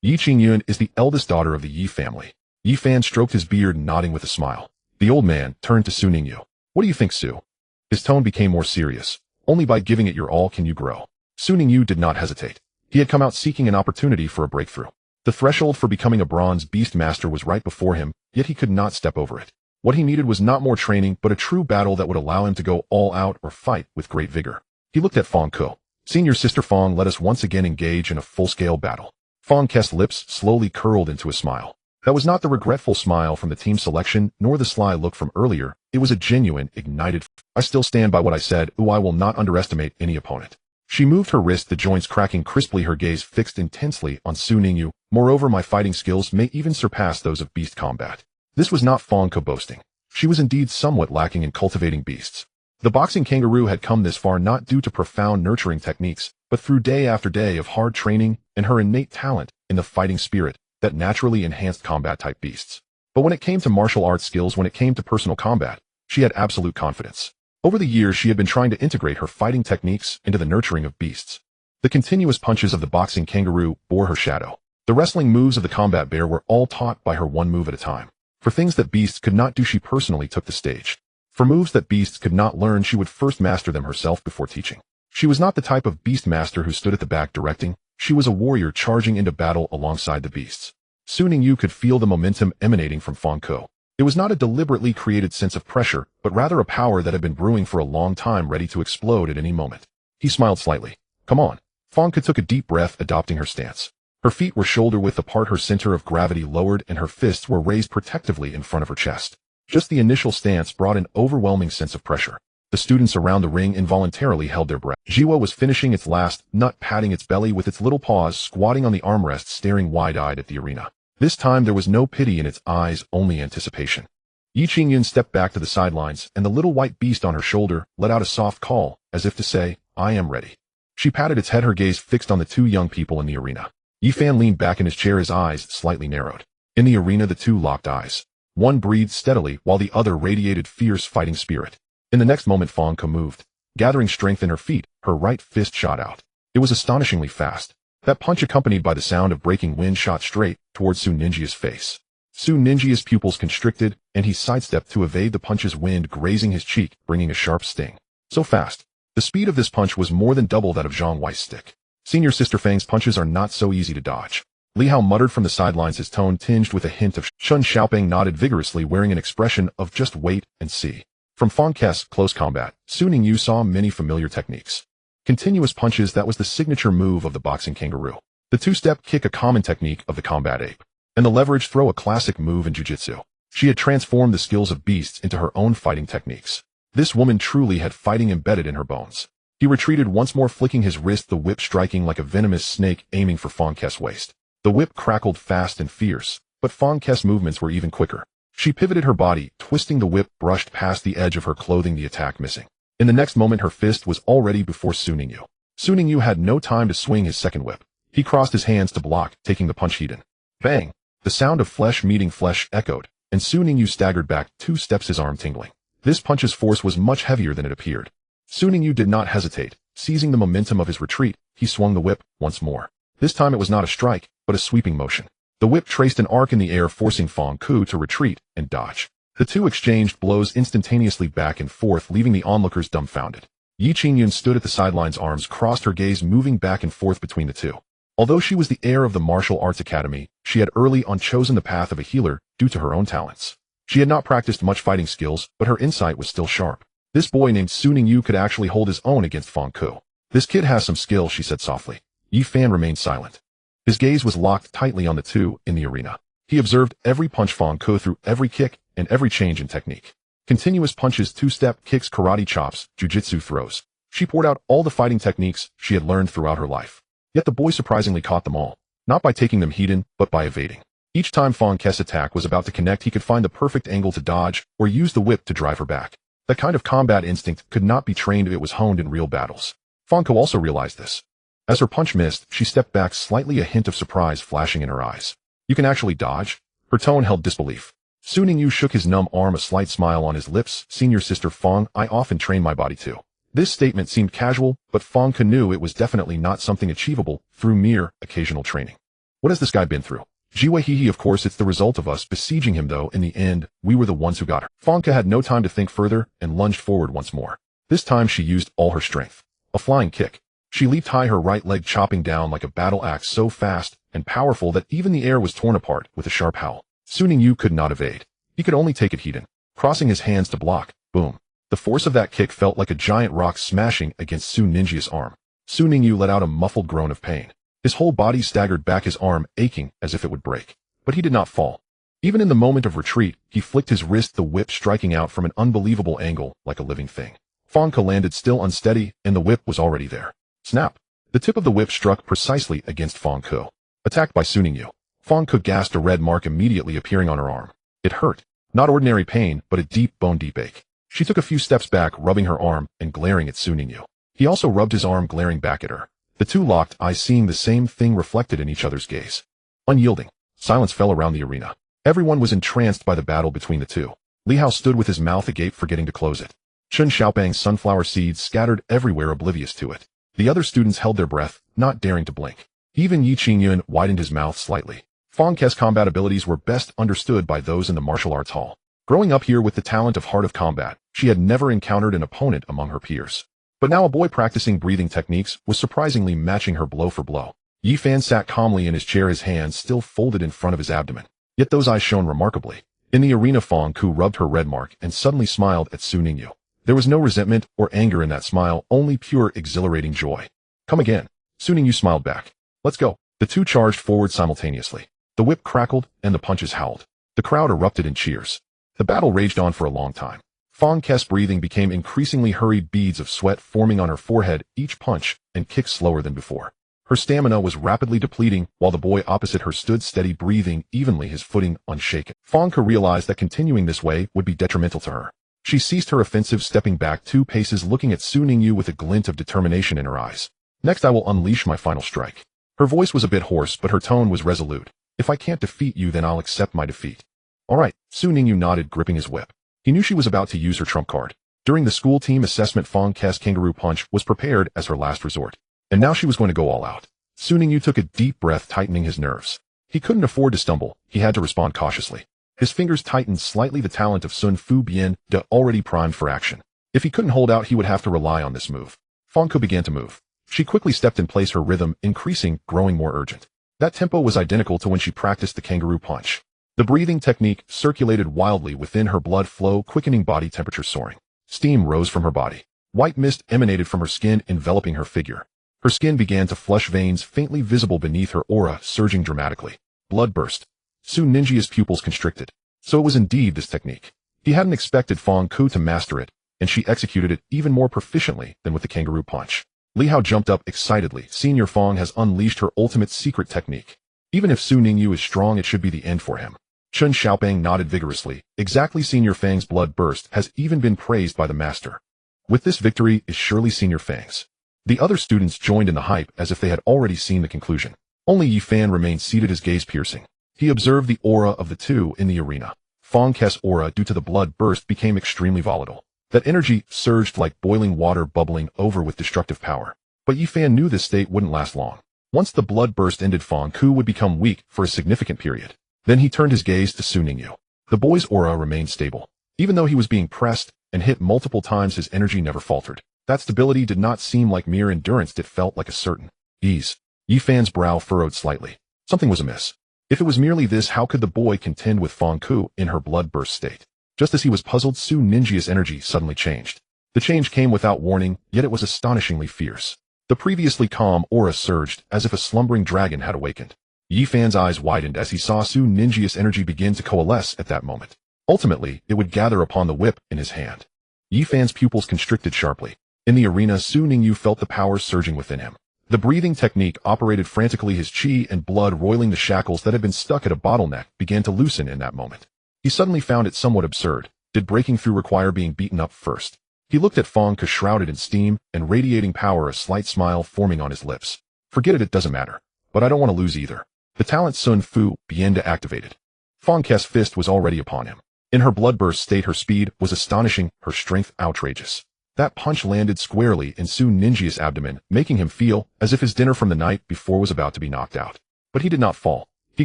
A: Yi Qingyun is the eldest daughter of the Yi family. Yi Fan stroked his beard, nodding with a smile. The old man turned to Su Ningyu. What do you think, Su? His tone became more serious. Only by giving it your all can you grow. Su Ningyu did not hesitate. He had come out seeking an opportunity for a breakthrough. The threshold for becoming a bronze beast master was right before him, yet he could not step over it. What he needed was not more training, but a true battle that would allow him to go all out or fight with great vigor. He looked at Fang Ke. Senior Sister Fang, let us once again engage in a full-scale battle. Fang Ke's lips slowly curled into a smile. That was not the regretful smile from the team selection, nor the sly look from earlier. It was a genuine, ignited. I still stand by what I said. I will not underestimate any opponent. She moved her wrist, the joints cracking crisply, her gaze fixed intensely on Su Ningyu. Moreover, my fighting skills may even surpass those of beast combat. This was not Fang Ke boasting. She was indeed somewhat lacking in cultivating beasts. The boxing kangaroo had come this far not due to profound nurturing techniques, but through day after day of hard training and her innate talent in the fighting spirit that naturally enhanced combat-type beasts. But when it came to martial arts skills, when it came to personal combat, she had absolute confidence. Over the years, she had been trying to integrate her fighting techniques into the nurturing of beasts. The continuous punches of the boxing kangaroo bore her shadow. The wrestling moves of the combat bear were all taught by her, one move at a time. For things that beasts could not do, she personally took the stage. For moves that beasts could not learn, she would first master them herself before teaching. She was not the type of beast master who stood at the back directing. She was a warrior charging into battle alongside the beasts. Su Ningyu could feel the momentum emanating from Fang Ke. It was not a deliberately created sense of pressure, but rather a power that had been brewing for a long time, ready to explode at any moment. He smiled slightly. Come on. Fang Ke took a deep breath, adopting her stance. Her feet were shoulder-width apart, her center of gravity lowered, and her fists were raised protectively in front of her chest. Just the initial stance brought an overwhelming sense of pressure. The students around the ring involuntarily held their breath. Jiwa was finishing its last nut, patting its belly with its little paws, squatting on the armrest, staring wide-eyed at the arena. This time there was no pity in its eyes, only anticipation. Yi Qingyun stepped back to the sidelines, and the little white beast on her shoulder let out a soft call, as if to say, I am ready. She patted its head, her gaze fixed on the two young people in the arena. Yi Fan leaned back in his chair, his eyes slightly narrowed. In the arena, the two locked eyes. One breathed steadily, while the other radiated fierce fighting spirit. In the next moment, Fang Ke moved. Gathering strength in her feet, her right fist shot out. It was astonishingly fast. That punch, accompanied by the sound of breaking wind, shot straight towards Su Ninjia's face. Su Ninjia's pupils constricted, and he sidestepped to evade the punch's wind grazing his cheek, bringing a sharp sting. So fast. The speed of this punch was more than double that of Zhang Wei's stick. Senior Sister Fang's punches are not so easy to dodge. Li Hao muttered from the sidelines, his tone tinged with a hint of Shun Xiaoping nodded vigorously, wearing an expression of just wait and see. From Fang Ke's close combat, Su Ningyu saw many familiar techniques. Continuous punches, that was the signature move of the boxing kangaroo. The two-step kick, a common technique of the combat ape. And the leverage throw, a classic move in jiu-jitsu. She had transformed the skills of beasts into her own fighting techniques. This woman truly had fighting embedded in her bones. He retreated once more, flicking his wrist, the whip striking like a venomous snake aiming for Fong Kest's waist. The whip crackled fast and fierce, but Fong Kest's movements were even quicker. She pivoted her body, twisting the whip, brushed past the edge of her clothing, the attack missing. In the next moment, her fist was already before Su Ningyu. Su Ningyu had no time to swing his second whip. He crossed his hands to block, taking the punch hidden. Bang! The sound of flesh meeting flesh echoed, and Su Ningyu staggered back 2 steps, his arm tingling. This punch's force was much heavier than it appeared. Su Ningyu did not hesitate. Seizing the momentum of his retreat, he swung the whip once more. This time it was not a strike, but a sweeping motion. The whip traced an arc in the air, forcing Fong Ku to retreat and dodge. The two exchanged blows instantaneously back and forth, leaving the onlookers dumbfounded. Yi Qingyun stood at the sidelines, arms crossed, her gaze moving back and forth between the two. Although she was the heir of the martial arts academy, she had early on chosen the path of a healer due to her own talents. She had not practiced much fighting skills, but her insight was still sharp. This boy named Su Ningyu could actually hold his own against Fong Ku. This kid has some skill, she said softly. Yi Fan remained silent. His gaze was locked tightly on the two in the arena. He observed every punch Fong Ku threw, every kick, and every change in technique. Continuous punches, two-step kicks, karate chops, jujitsu throws. She poured out all the fighting techniques she had learned throughout her life. Yet the boy surprisingly caught them all, not by taking them hidden, but by evading. Each time Fong Kest's attack was about to connect, he could find the perfect angle to dodge or use the whip to drive her back. That kind of combat instinct could not be trained, it was honed in real battles. Fong Ku also realized this. As her punch missed, she stepped back slightly, a hint of surprise flashing in her eyes. You can actually dodge? Her tone held disbelief. Su Ningyu shook his numb arm, a slight smile on his lips. Senior sister Fong, I often train my body too. This statement seemed casual, but Fong Ku knew it was definitely not something achievable through mere occasional training. What has this guy been through? Jiwei Hehe, of course it's the result of us besieging him, though in the end, we were the ones who got her. Fong Ku had no time to think further and lunged forward once more. This time she used all her strength. A flying kick. She leaped high, her right leg chopping down like a battle axe, so fast and powerful that even the air was torn apart with a sharp howl. Su Ningyu could not evade. He could only take it hidden. Crossing his hands to block, boom. The force of that kick felt like a giant rock smashing against Su Ninja's arm. Su Ningyu let out a muffled groan of pain. His whole body staggered back, his arm aching as if it would break. But he did not fall. Even in the moment of retreat, he flicked his wrist, the whip striking out from an unbelievable angle like a living thing. Fong Ku landed still unsteady, and the whip was already there. Snap! The tip of the whip struck precisely against Fong Ku. Attacked by Su Ningyu. Fong Ku gasped, a red mark immediately appearing on her arm. It hurt. Not ordinary pain, but a deep, bone-deep ache. She took a few steps back, rubbing her arm and glaring at Su Ningyu. He also rubbed his arm, glaring back at her. The two locked eyes, seeing the same thing reflected in each other's gaze. Unyielding. Silence fell around the arena. Everyone was entranced by the battle between the two. Li Hao stood with his mouth agape, forgetting to close it. Chun Xiaobang's sunflower seeds scattered everywhere, oblivious to it. The other students held their breath, not daring to blink. Even Yi Qingyun widened his mouth slightly. Fong Kest's combat abilities were best understood by those in the martial arts hall. Growing up here with the talent of heart of combat, she had never encountered an opponent among her peers. But now a boy practicing breathing techniques was surprisingly matching her blow for blow. Yi Fan sat calmly in his chair, his hands still folded in front of his abdomen. Yet those eyes shone remarkably. In the arena, Fong Ku rubbed her red mark and suddenly smiled at Su Ningyu. There was no resentment or anger in that smile, only pure, exhilarating joy. Come again. Su Ningyu smiled back. Let's go. The two charged forward simultaneously. The whip crackled and the punches howled. The crowd erupted in cheers. The battle raged on for a long time. Fong Kest's breathing became increasingly hurried, beads of sweat forming on her forehead, each punch and kick slower than before. Her stamina was rapidly depleting, while the boy opposite her stood steady, breathing evenly, his footing unshaken. Fong Ku realized that continuing this way would be detrimental to her. She ceased her offensive, stepping back 2 paces, looking at Su Ningyu with a glint of determination in her eyes. Next I will unleash my final strike. Her voice was a bit hoarse, but her tone was resolute. If I can't defeat you, then I'll accept my defeat. All right, Su Ningyu nodded, gripping his whip. He knew she was about to use her trump card. During the school team assessment, Fong Kest's kangaroo punch was prepared as her last resort. And now she was going to go all out. Su Ningyu took a deep breath, tightening his nerves. He couldn't afford to stumble. He had to respond cautiously. His fingers tightened slightly, the talent of Sun Fu Bien De already primed for action. If he couldn't hold out, he would have to rely on this move. Fong Ku began to move. She quickly stepped in place, her rhythm increasing, growing more urgent. That tempo was identical to when she practiced the kangaroo punch. The breathing technique circulated wildly within her, blood flow quickening, body temperature soaring. Steam rose from her body. White mist emanated from her skin, enveloping her figure. Her skin began to flush, veins faintly visible beneath her aura surging dramatically. Blood burst. Su Ninja's pupils constricted. So it was indeed this technique. He hadn't expected Fong Ku to master it, and she executed it even more proficiently than with the kangaroo punch. Li Hao jumped up excitedly. Senior Fong has unleashed her ultimate secret technique. Even if Su Ningyu is strong, it should be the end for him. Chen Xiaoping nodded vigorously. Exactly, Senior Fang's blood burst has even been praised by the master. With this victory is surely Senior Fang's. The other students joined in the hype as if they had already seen the conclusion. Only Yi Fan remained seated, his gaze piercing. He observed the aura of the two in the arena. Fong Ke's aura, due to the blood burst, became extremely volatile. That energy surged like boiling water, bubbling over with destructive power. But Yi Fan knew this state wouldn't last long. Once the blood burst ended, Fong Ku would become weak for a significant period. Then he turned his gaze to Su Ningyu. The boy's aura remained stable. Even though he was being pressed and hit multiple times, his energy never faltered. That stability did not seem like mere endurance, it felt like a certain ease. Yi Fan's brow furrowed slightly. Something was amiss. If it was merely this, how could the boy contend with Fong Ku in her blood burst state? Just as he was puzzled, Su Ninjia's energy suddenly changed. The change came without warning, yet it was astonishingly fierce. The previously calm aura surged as if a slumbering dragon had awakened. Yi Fan's eyes widened as he saw Su Ninjia's energy begin to coalesce at that moment. Ultimately, it would gather upon the whip in his hand. Yi Fan's pupils constricted sharply. In the arena, Su Ningyu felt the power surging within him. The breathing technique operated frantically, his chi and blood roiling. The shackles that had been stuck at a bottleneck began to loosen in that moment. He suddenly found it somewhat absurd. Did breaking through require being beaten up first? He looked at Fong Ke, shrouded in steam and radiating power, a slight smile forming on his lips. Forget it, it doesn't matter. But I don't want to lose either. The talent Sun Fu began to activate it. Fong Ke's fist was already upon him. In her bloodburst state, her speed was astonishing, her strength outrageous. That punch landed squarely in Su Ninjia's abdomen, making him feel as if his dinner from the night before was about to be knocked out. But he did not fall. He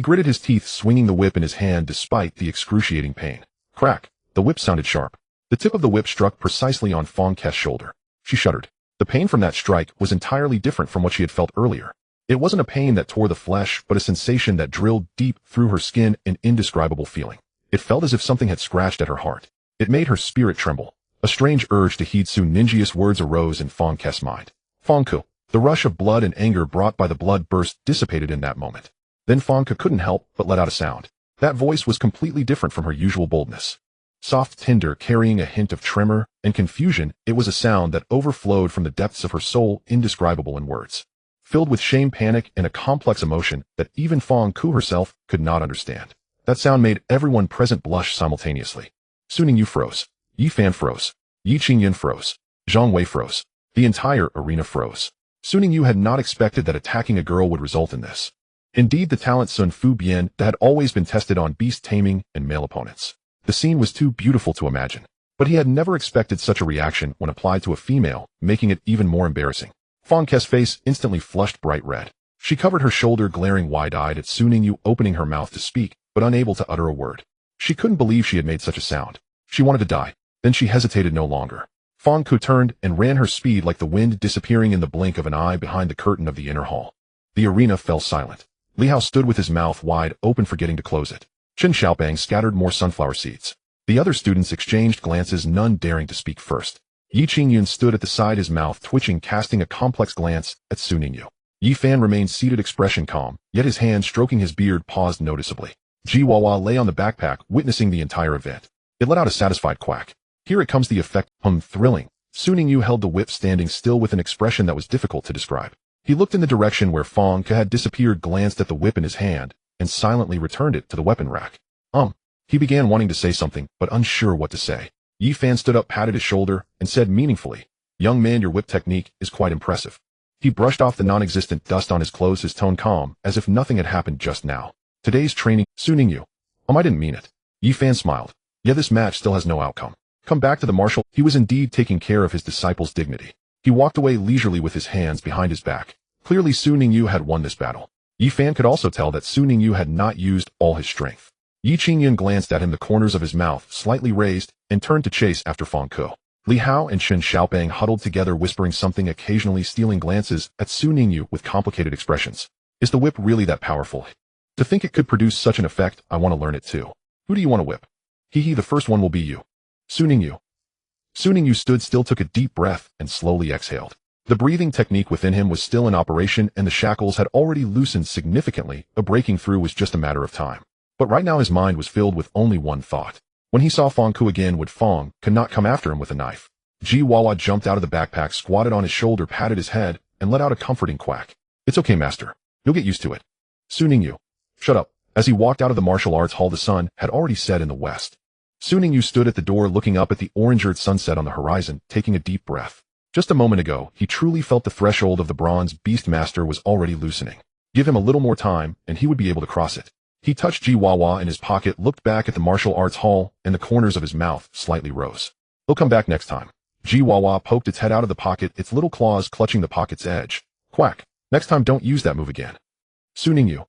A: gritted his teeth, swinging the whip in his hand despite the excruciating pain. Crack! The whip sounded sharp. The tip of the whip struck precisely on Fong Ke's shoulder. She shuddered. The pain from that strike was entirely different from what she had felt earlier. It wasn't a pain that tore the flesh, but a sensation that drilled deep through her skin, an indescribable feeling. It felt as if something had scratched at her heart. It made her spirit tremble. A strange urge to heed Su Ninjia's words arose in Fong Ke's mind. Fong Ku. The rush of blood and anger brought by the blood burst dissipated in that moment. Then Fong Ke couldn't help but let out a sound. That voice was completely different from her usual boldness. Soft, tender, carrying a hint of tremor and confusion, it was a sound that overflowed from the depths of her soul, indescribable in words. Filled with shame, panic, and a complex emotion that even Fong Ku herself could not understand. That sound made everyone present blush simultaneously. Su Ningyu froze. Yi Fan froze. Yi Qingyan froze. Zhang Wei froze. The entire arena froze. Su Ningyu had not expected that attacking a girl would result in this. Indeed, the talent Sun Fu Bian that had always been tested on beast taming and male opponents. The scene was too beautiful to imagine, but he had never expected such a reaction when applied to a female, making it even more embarrassing. Fong Ke's face instantly flushed bright red. She covered her shoulder, glaring wide-eyed at Su Ningyu, opening her mouth to speak, but unable to utter a word. She couldn't believe she had made such a sound. She wanted to die. Then she hesitated no longer. Fong Ku turned and ran her speed like the wind, disappearing in the blink of an eye behind the curtain of the inner hall. The arena fell silent. Li Hao stood with his mouth wide open, forgetting to close it. Chen Xiaoping scattered more sunflower seeds. The other students exchanged glances, none daring to speak first. Yi Qingyun stood at the side, his mouth twitching, casting a complex glance at Su Ningyu. Yi Fan remained seated, expression calm, yet his hand stroking his beard paused noticeably. Ji Wawa lay on the backpack, witnessing the entire event. It let out a satisfied quack. Here it comes, the effect, thrilling. Su Ningyu held the whip, standing still with an expression that was difficult to describe. He looked in the direction where Fong Ke had disappeared, glanced at the whip in his hand, and silently returned it to the weapon rack. He began wanting to say something, but unsure what to say. Yi Fan stood up, patted his shoulder, and said meaningfully, "Young man, your whip technique is quite impressive." He brushed off the non-existent dust on his clothes, his tone calm, as if nothing had happened just now. "Today's training, Su Ningyu." I didn't mean it." Yi Fan smiled. "Yeah, this match still has no outcome. Come back to the martial." He was indeed taking care of his disciple's dignity. He walked away leisurely with his hands behind his back. Clearly Su Ningyu had won this battle. Yi Fan could also tell that Su Ningyu had not used all his strength. Yi Qingyun glanced at him, the corners of his mouth slightly raised, and turned to chase after Fong Ke. Li Hao and Chen Xiaoping huddled together, whispering something, occasionally stealing glances at Su Ningyu with complicated expressions. Is the whip really that powerful? To think it could produce such an effect, I want to learn it too. Who do you want to whip? The first one will be you. Su Ningyu. Su Ningyu stood still, took a deep breath, and slowly exhaled. The breathing technique within him was still in operation, and the shackles had already loosened significantly. A breaking through was just a matter of time. But right now his mind was filled with only one thought. When he saw Fong Ke again, would Fong Ke not come after him with a knife? Jiwawa jumped out of the backpack, squatted on his shoulder, patted his head, and let out a comforting quack. It's okay, master. You'll get used to it. Su Ningyu. Shut up. As he walked out of the martial arts hall, the sun had already set in the west. Su Ningyu stood at the door looking up at the orange-earth sunset on the horizon, taking a deep breath. Just a moment ago, he truly felt the threshold of the bronze beast master was already loosening. Give him a little more time, and he would be able to cross it. He touched Jiwawa in his pocket, looked back at the martial arts hall, and the corners of his mouth slightly rose. He'll come back next time. Jiwawa poked its head out of the pocket, its little claws clutching the pocket's edge. Quack. Next time don't use that move again. Su Ningyu.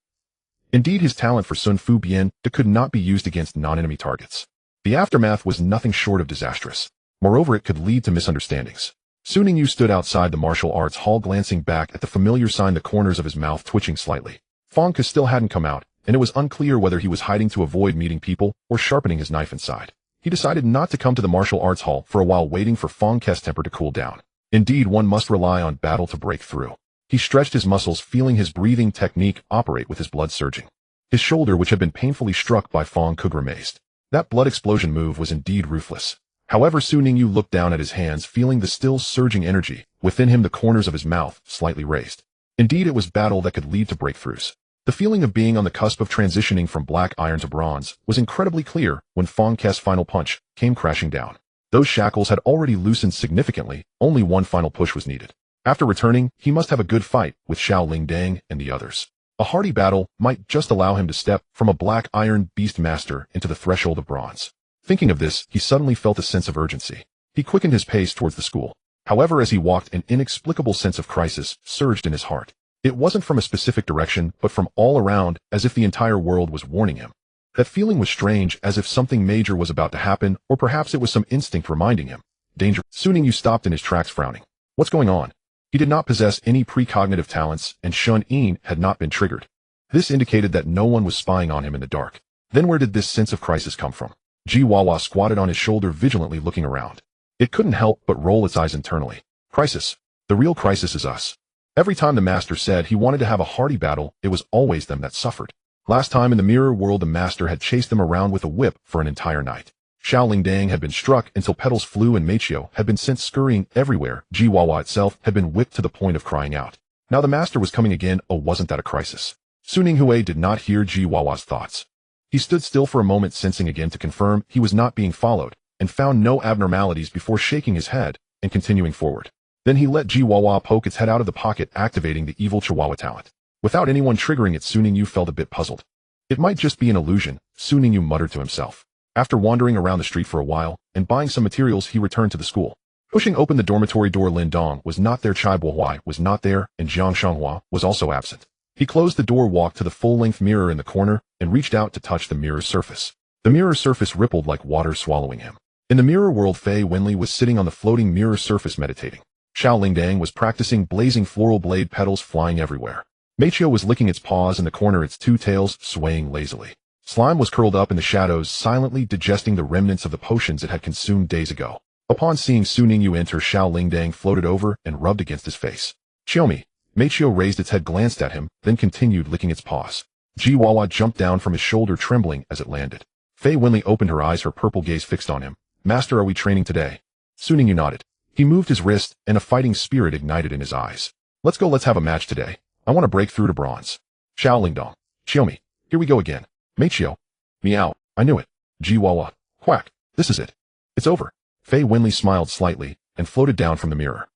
A: Indeed, his talent for Sun Fu Bien could not be used against non-enemy targets. The aftermath was nothing short of disastrous. Moreover, it could lead to misunderstandings. Su Ningyu stood outside the martial arts hall, glancing back at the familiar sign, the corners of his mouth twitching slightly. Fong Ke still hadn't come out, and it was unclear whether he was hiding to avoid meeting people or sharpening his knife inside. He decided not to come to the martial arts hall for a while, waiting for Fong Ke's temper to cool down. Indeed, one must rely on battle to break through. He stretched his muscles, feeling his breathing technique operate with his blood surging. His shoulder, which had been painfully struck by Fong Ke, grimaced. That blood explosion move was indeed ruthless. However, Su Ningyu looked down at his hands, feeling the still surging energy within him, the corners of his mouth slightly raised. Indeed, it was battle that could lead to breakthroughs. The feeling of being on the cusp of transitioning from black iron to bronze was incredibly clear when Fong Ke's final punch came crashing down. Those shackles had already loosened significantly, only one final push was needed. After returning, he must have a good fight with Xiao Lingdang and the others. A hearty battle might just allow him to step from a black iron beast master into the threshold of bronze. Thinking of this, he suddenly felt a sense of urgency. He quickened his pace towards the school. However, as he walked, an inexplicable sense of crisis surged in his heart. It wasn't from a specific direction, but from all around, as if the entire world was warning him. That feeling was strange, as if something major was about to happen, or perhaps it was some instinct reminding him. Danger. Su Ningyu stopped in his tracks, frowning. What's going on? He did not possess any precognitive talents, and Shun Yin had not been triggered. This indicated that no one was spying on him in the dark. Then where did this sense of crisis come from? Jiwawa squatted on his shoulder, vigilantly looking around. It couldn't help but roll its eyes internally. Crisis. The real crisis is us. Every time the master said he wanted to have a hearty battle, it was always them that suffered. Last time in the mirror world, the master had chased them around with a whip for an entire night. Xiao Lingdang had been struck until petals flew, and Meichio had been sent scurrying everywhere. Jiwawa itself had been whipped to the point of crying out. Now the master was coming again. Oh, wasn't that a crisis? Su Ningyu did not hear Jiwawa's thoughts. He stood still for a moment, sensing again to confirm he was not being followed, and found no abnormalities before shaking his head and continuing forward. Then he let Jiwawa poke its head out of the pocket, activating the evil Chihuahua talent. Without anyone triggering it, Su Ningyu felt a bit puzzled. It might just be an illusion, Su Ningyu muttered to himself. After wandering around the street for a while and buying some materials, he returned to the school. Pushing open the dormitory door, Lin Dong was not there, Chai Bohuai was not there, and Jiang Shanghua was also absent. He closed the door, walked to the full-length mirror in the corner, and reached out to touch the mirror's surface. The mirror's surface rippled like water, swallowing him. In the mirror world, Fei Wenli was sitting on the floating mirror surface, meditating. Xiao Lingdang was practicing, blazing floral blade petals flying everywhere. Meichio was licking its paws in the corner, its two tails swaying lazily. Slime was curled up in the shadows, silently digesting the remnants of the potions it had consumed days ago. Upon seeing Su Ningyu enter, Xiao Lingdang floated over and rubbed against his face. Chiomi. Meichio raised its head, glanced at him, then continued licking its paws. Jiwawa jumped down from his shoulder, trembling as it landed. Fei Wenli opened her eyes, her purple gaze fixed on him. Master, are we training today? Su Ningyu nodded. He moved his wrist, and a fighting spirit ignited in his eyes. Let's go, let's have a match today. I want to break through to bronze. Xiao Lingdong. Chiomi. Here we go again. Meichio. Meow. I knew it. Jiwawa. Quack. This is it. It's over. Fei Wenli smiled slightly and floated down from the mirror.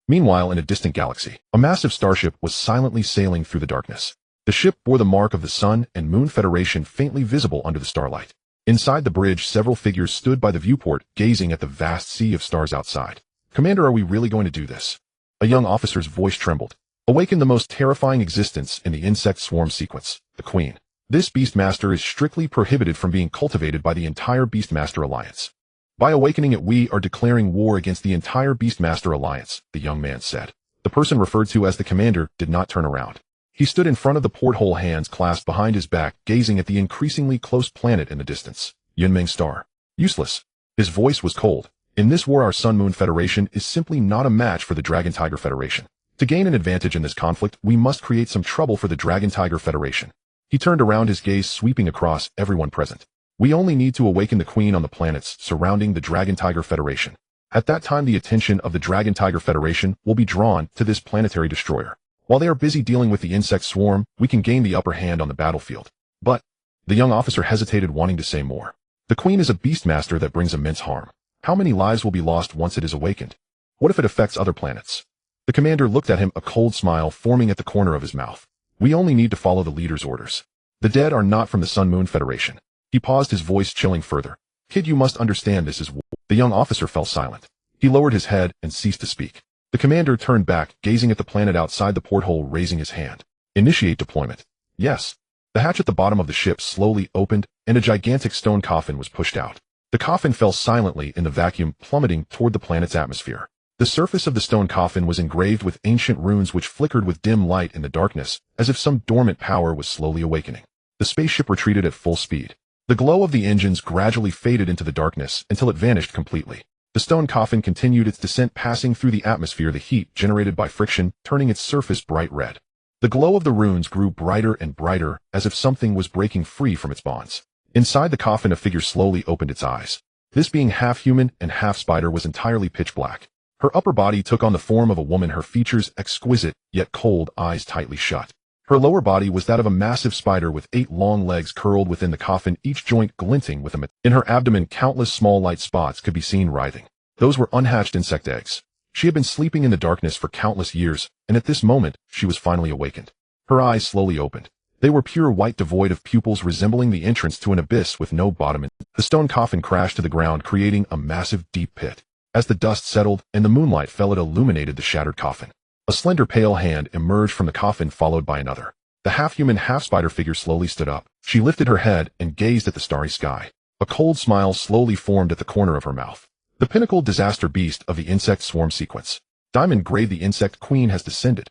A: Meanwhile, in a distant galaxy, a massive starship was silently sailing through the darkness. The ship bore the mark of the Sun and Moon Federation faintly visible under the starlight. Inside the bridge, several figures stood by the viewport, gazing at the vast sea of stars outside. Commander, are we really going to do this? A young officer's voice trembled. Awaken the most terrifying existence in the insect swarm sequence, the Queen. This Beastmaster is strictly prohibited from being cultivated by the entire Beastmaster Alliance. By awakening it, we are declaring war against the entire Beastmaster Alliance, the young man said. The person referred to as the commander did not turn around. He stood in front of the porthole, hands clasped behind his back, gazing at the increasingly close planet in the distance. Yunmeng star. Useless. His voice was cold. In this war, our Sun-Moon Federation is simply not a match for the Dragon Tiger Federation. To gain an advantage in this conflict, we must create some trouble for the Dragon Tiger Federation. He turned around, his gaze sweeping across everyone present. We only need to awaken the Queen on the planets surrounding the Dragon Tiger Federation. At that time, the attention of the Dragon Tiger Federation will be drawn to this planetary destroyer. While they are busy dealing with the insect swarm, we can gain the upper hand on the battlefield. But the young officer hesitated, wanting to say more. The queen is a beastmaster that brings immense harm. How many lives will be lost once it is awakened? What if it affects other planets? The commander looked at him, a cold smile forming at the corner of his mouth. We only need to follow the leader's orders. The dead are not from the Sun Moon Federation. He paused, his voice chilling further. Kid, you must understand this is war. The young officer fell silent. He lowered his head and ceased to speak. The commander turned back, gazing at the planet outside the porthole, raising his hand. Initiate deployment. Yes. The hatch at the bottom of the ship slowly opened, and a gigantic stone coffin was pushed out. The coffin fell silently in the vacuum, plummeting toward the planet's atmosphere. The surface of the stone coffin was engraved with ancient runes which flickered with dim light in the darkness, as if some dormant power was slowly awakening. The spaceship retreated at full speed. The glow of the engines gradually faded into the darkness until it vanished completely. The stone coffin continued its descent, passing through the atmosphere, the heat generated by friction turning its surface bright red. The glow of the runes grew brighter and brighter, as if something was breaking free from its bonds. Inside the coffin, a figure slowly opened its eyes. This being half human and half spider was entirely pitch black. Her upper body took on the form of a woman, her features exquisite, yet cold, eyes tightly shut. Her lower body was that of a massive spider with 8 long legs curled within the coffin, each joint glinting with a metal. In her abdomen, countless small light spots could be seen writhing. Those were unhatched insect eggs. She had been sleeping in the darkness for countless years, and at this moment, she was finally awakened. Her eyes slowly opened. They were pure white, devoid of pupils, resembling the entrance to an abyss with no bottom. The stone coffin crashed to the ground, creating a massive, deep pit. As the dust settled and the moonlight fell, it illuminated the shattered coffin. A slender, pale hand emerged from the coffin, followed by another. The half-human, half-spider figure slowly stood up. She lifted her head and gazed at the starry sky. A cold smile slowly formed at the corner of her mouth. The pinnacle disaster beast of the insect swarm sequence. Diamond Grade, the insect queen, has descended.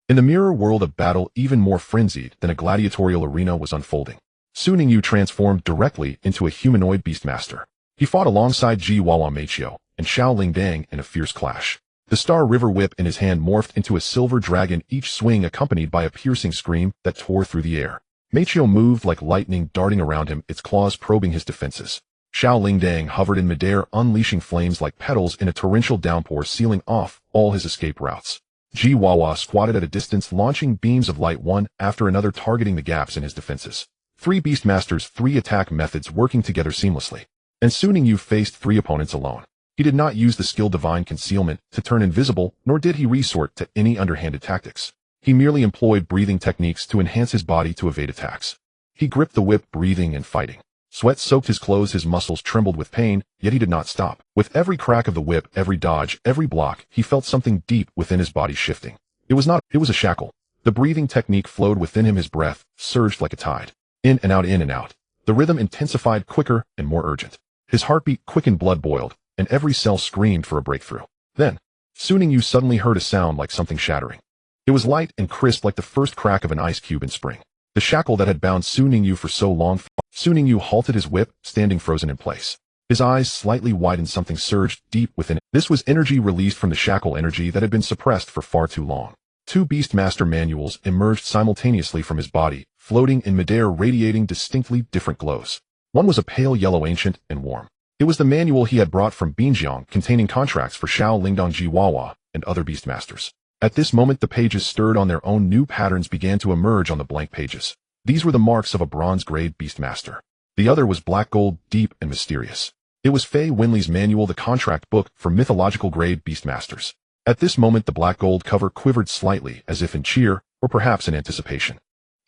A: In the mirror world, a battle even more frenzied than a gladiatorial arena was unfolding. Ningyu transformed directly into a humanoid beastmaster. He fought alongside Jiwawa Machio and Xiao Lingdang in a fierce clash. The Star River whip in his hand morphed into a silver dragon, each swing accompanied by a piercing scream that tore through the air. Machio moved like lightning, darting around him, its claws probing his defenses. Xiao Lingdang hovered in midair, unleashing flames like petals in a torrential downpour, sealing off all his escape routes. Jiwawa squatted at a distance, launching beams of light one after another, targeting the gaps in his defenses. 3 Beastmasters, 3 attack methods working together seamlessly. And Ningyu faced 3 opponents alone. He did not use the skill Divine Concealment to turn invisible, nor did he resort to any underhanded tactics. He merely employed breathing techniques to enhance his body to evade attacks. He gripped the whip, breathing and fighting. Sweat soaked his clothes, his muscles trembled with pain, yet he did not stop. With every crack of the whip, every dodge, every block, he felt something deep within his body shifting. It was a shackle. The breathing technique flowed within him, his breath surged like a tide. In and out, in and out. The rhythm intensified, quicker and more urgent. His heartbeat quickened, blood boiled, and every cell screamed for a breakthrough. Then, Ningyu suddenly heard a sound like something shattering. It was light and crisp, like the first crack of an ice cube in spring. The shackle that had bound Ningyu for so long. Ningyu halted his whip, standing frozen in place. His eyes slightly widened, something surged deep within it. This was energy released from the shackle, energy that had been suppressed for far too long. 2 Beastmaster manuals emerged simultaneously from his body, floating in midair, radiating distinctly different glows. One was a pale yellow, ancient and warm. It was the manual he had brought from Binjiang, containing contracts for Xiao Lingdang, Jiwawa, and other Beastmasters. At this moment, the pages stirred on their own. New patterns began to emerge on the blank pages. These were the marks of a bronze-grade Beastmaster. The other was black gold, deep and mysterious. It was Fei Winley's manual, the contract book for mythological-grade Beastmasters. At this moment, the black gold cover quivered slightly, as if in cheer, or perhaps in anticipation.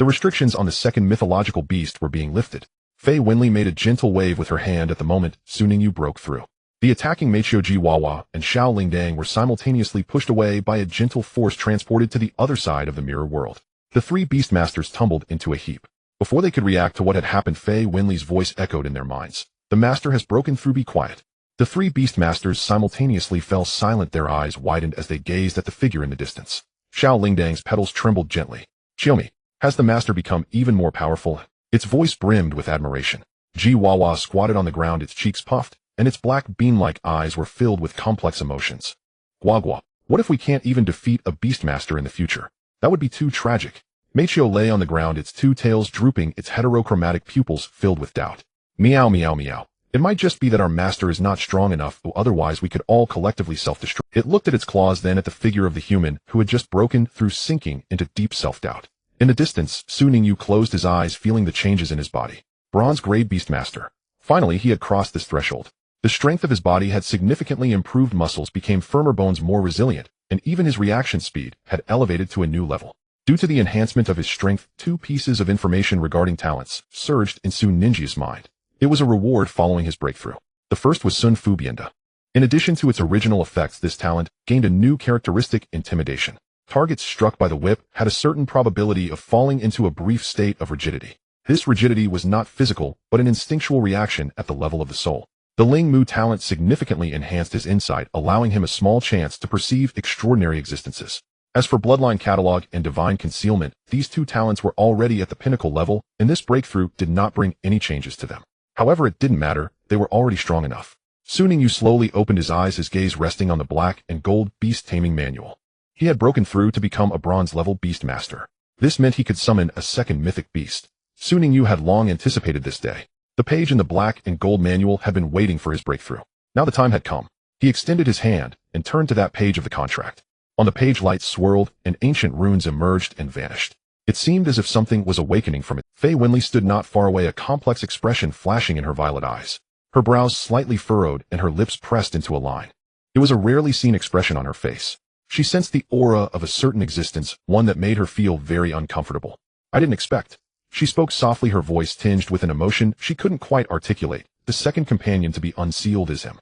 A: The restrictions on the second mythological beast were being lifted. Fei Winley made a gentle wave with her hand. At the moment, Ningyu broke through. The attacking Machio, Jiwawa, and Xiao Lingdang were simultaneously pushed away by a gentle force, transported to the other side of the mirror world. The 3 Beastmasters tumbled into a heap. Before they could react to what had happened, Fei Winley's voice echoed in their minds. The master has broken through, be quiet. The 3 Beastmasters simultaneously fell silent, their eyes widened as they gazed at the figure in the distance. Xiao Lingdang's petals trembled gently. Xiaomi, has the master become even more powerful? Its voice brimmed with admiration. Jiwawa squatted on the ground, its cheeks puffed, and its black bean-like eyes were filled with complex emotions. Guagua, what if we can't even defeat a Beastmaster in the future? That would be too tragic. Machio lay on the ground, its 2 tails drooping, its heterochromatic pupils filled with doubt. Meow, meow, meow. It might just be that our master is not strong enough, or otherwise we could all collectively self-destruct. It looked at its claws, then at the figure of the human who had just broken through, sinking into deep self-doubt. In the distance, Ningyu closed his eyes, feeling the changes in his body. Bronze-grade Beastmaster. Finally, he had crossed this threshold. The strength of his body had significantly improved, muscles became firmer, bones more resilient, and even his reaction speed had elevated to a new level. Due to the enhancement of his strength, 2 pieces of information regarding talents surged in Ninju's mind. It was a reward following his breakthrough. The first was Sun Fu Bienda. In addition to its original effects, this talent gained a new characteristic: intimidation. Targets struck by the whip had a certain probability of falling into a brief state of rigidity. This rigidity was not physical, but an instinctual reaction at the level of the soul. The Ling Mu talent significantly enhanced his insight, allowing him a small chance to perceive extraordinary existences. As for Bloodline Catalogue and Divine Concealment, these 2 talents were already at the pinnacle level, and this breakthrough did not bring any changes to them. However, it didn't matter, they were already strong enough. Ningyu slowly opened his eyes, his gaze resting on the black and gold beast taming manual. He had broken through to become a bronze-level Beastmaster. This meant he could summon a second mythic beast. Ningyu had long anticipated this day. The page in the black and gold manual had been waiting for his breakthrough. Now the time had come. He extended his hand and turned to that page of the contract. On the page, lights swirled and ancient runes emerged and vanished. It seemed as if something was awakening from it. Fei Wenli stood not far away, a complex expression flashing in her violet eyes. Her brows slightly furrowed and her lips pressed into a line. It was a rarely seen expression on her face. She sensed the aura of a certain existence, one that made her feel very uncomfortable. I didn't expect. She spoke softly, her voice tinged with an emotion she couldn't quite articulate. The second companion to be unsealed is him.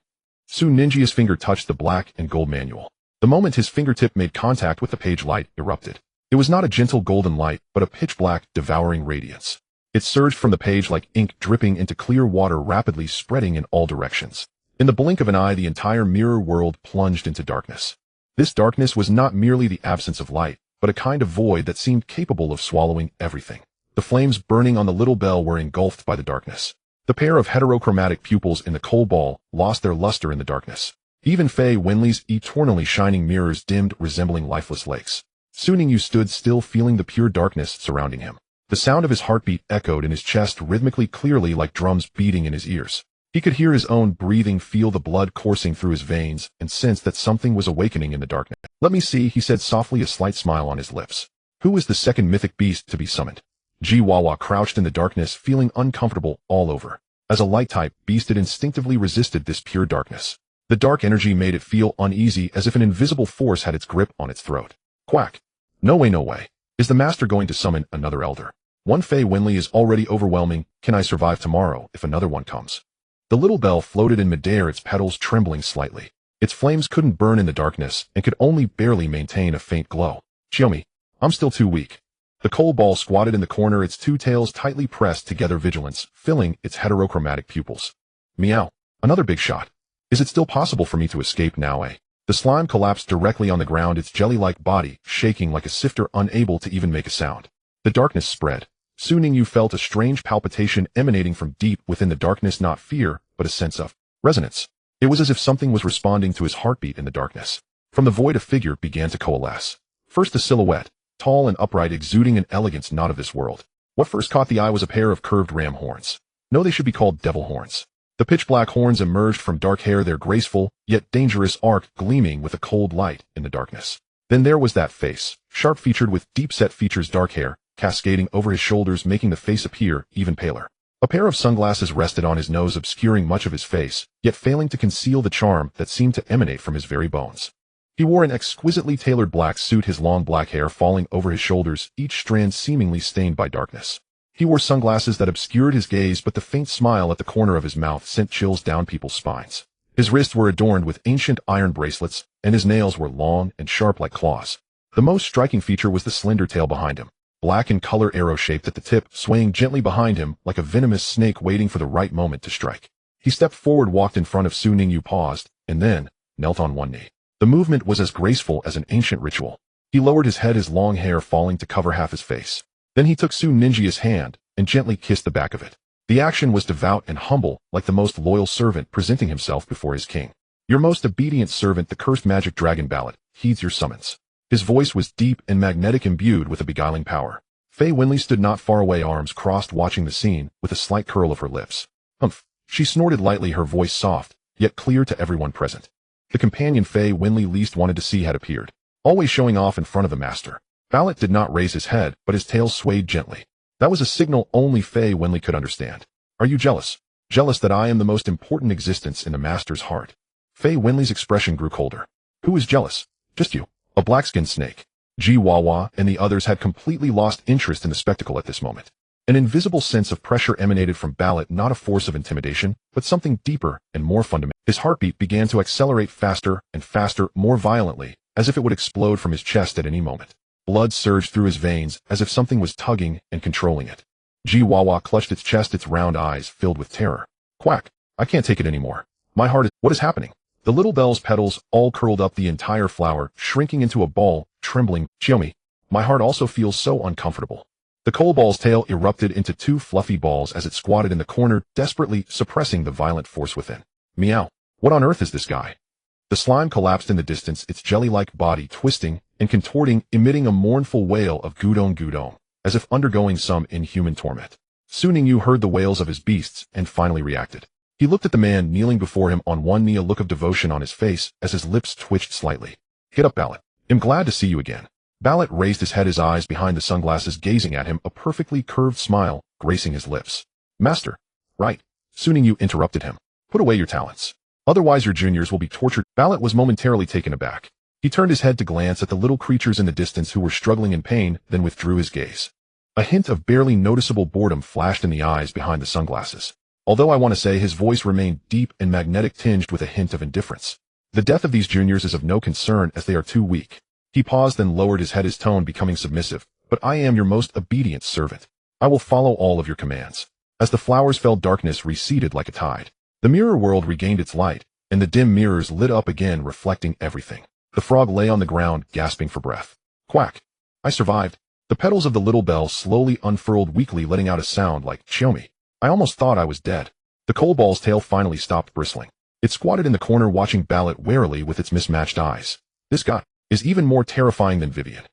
A: Ninju's finger touched the black and gold manual. The moment his fingertip made contact with the page, light erupted. It was not a gentle golden light, but a pitch-black, devouring radiance. It surged from the page like ink dripping into clear water, rapidly spreading in all directions. In the blink of an eye, the entire mirror world plunged into darkness. This darkness was not merely the absence of light, but a kind of void that seemed capable of swallowing everything. The flames burning on the little bell were engulfed by the darkness. The pair of heterochromatic pupils in the coal ball lost their luster in the darkness. Even Fei Wenli's eternally shining mirrors dimmed, resembling lifeless lakes. Ningyu stood still, feeling the pure darkness surrounding him. The sound of his heartbeat echoed in his chest rhythmically, clearly, like drums beating in his ears. He could hear his own breathing, feel the blood coursing through his veins, and sense that something was awakening in the darkness. "Let me see," he said softly, a slight smile on his lips. "Who is the second mythic beast to be summoned?" Jiwawa crouched in the darkness, feeling uncomfortable all over. As a light-type beast, it instinctively resisted this pure darkness. The dark energy made it feel uneasy, as if an invisible force had its grip on its throat. Quack. No way, no way. Is the master going to summon another elder? One Fei Wenli is already overwhelming. Can I survive tomorrow if another one comes? The little bell floated in midair, its petals trembling slightly. Its flames couldn't burn in the darkness and could only barely maintain a faint glow. Chiomi, I'm still too weak. The coal ball squatted in the corner, its 2 tails tightly pressed together, vigilance filling its heterochromatic pupils. Meow. Another big shot. Is it still possible for me to escape now, eh? The slime collapsed directly on the ground, its jelly-like body shaking like a sifter, unable to even make a sound. The darkness spread. Ningyu felt a strange palpitation emanating from deep within the darkness, not fear, but a sense of resonance. It was as if something was responding to his heartbeat in the darkness. From the void, a figure began to coalesce. First the silhouette, tall and upright, exuding an elegance not of this world. What first caught the eye was a pair of curved ram horns. No, they should be called devil horns. The pitch-black horns emerged from dark hair, their graceful, yet dangerous arc gleaming with a cold light in the darkness. Then there was that face, sharp-featured with deep-set features, dark hair cascading over his shoulders, making the face appear even paler. A pair of sunglasses rested on his nose, obscuring much of his face, yet failing to conceal the charm that seemed to emanate from his very bones. He wore an exquisitely tailored black suit, his long black hair falling over his shoulders, each strand seemingly stained by darkness. He wore sunglasses that obscured his gaze, but the faint smile at the corner of his mouth sent chills down people's spines. His wrists were adorned with ancient iron bracelets, and his nails were long and sharp like claws. The most striking feature was the slender tail behind him, black in color, arrow-shaped at the tip, swaying gently behind him like a venomous snake waiting for the right moment to strike. He stepped forward, walked in front of Ningyu, paused, and then knelt on one knee. The movement was as graceful as an ancient ritual. He lowered his head, his long hair falling to cover half his face. Then he took Ningju's hand and gently kissed the back of it. The action was devout and humble, like the most loyal servant presenting himself before his king. Your most obedient servant, the cursed magic dragon ballad, heeds your summons. His voice was deep and magnetic, imbued with a beguiling power. Fei Wenli stood not far away, arms crossed, watching the scene, with a slight curl of her lips. Humph. She snorted lightly, her voice soft, yet clear to everyone present. The companion Faye Winley least wanted to see had appeared, always showing off in front of the master. Ballot did not raise his head, but his tail swayed gently. That was a signal only Faye Winley could understand. Are you jealous? Jealous that I am the most important existence in the master's heart? Faye Winley's expression grew colder. Who is jealous? Just you. A black-skinned snake. Wawa and the others had completely lost interest in the spectacle at this moment. An invisible sense of pressure emanated from Ballot, not a force of intimidation, but something deeper and more fundamental. His heartbeat began to accelerate faster and faster, more violently, as if it would explode from his chest at any moment. Blood surged through his veins, as if something was tugging and controlling it. Wawa clutched its chest, its round eyes filled with terror. Quack! I can't take it anymore. My heart is— What is happening? The little bell's petals all curled up, the entire flower shrinking into a ball, trembling. Chiomi, my heart also feels so uncomfortable. The coal ball's tail erupted into two fluffy balls as it squatted in the corner, desperately suppressing the violent force within. Meow. What on earth is this guy? The slime collapsed in the distance, its jelly-like body twisting and contorting, emitting a mournful wail of gudon gudon, as if undergoing some inhuman torment. Ningyu heard the wails of his beasts and finally reacted. He looked at the man kneeling before him on one knee, a look of devotion on his face as his lips twitched slightly. Get up, Ballot. I'm glad to see you again. Ballot raised his head, his eyes behind the sunglasses gazing at him, a perfectly curved smile gracing his lips. Master. Right. Ningyu interrupted him. Put away your talents. Otherwise your juniors will be tortured. Ballot was momentarily taken aback. He turned his head to glance at the little creatures in the distance who were struggling in pain, then withdrew his gaze. A hint of barely noticeable boredom flashed in the eyes behind the sunglasses. Although I want to say his voice remained deep and magnetic, tinged with a hint of indifference. The death of these juniors is of no concern as they are too weak. He paused, then lowered his head, his tone becoming submissive. But I am your most obedient servant. I will follow all of your commands. As the flowers fell, darkness receded like a tide. The mirror world regained its light, and the dim mirrors lit up again, reflecting everything. The frog lay on the ground, gasping for breath. Quack! I survived. The petals of the little bell slowly unfurled weakly, letting out a sound like Chiomi. I almost thought I was dead. The coal ball's tail finally stopped bristling. It squatted in the corner, watching Ballot warily with its mismatched eyes. This guy is even more terrifying than Vivian.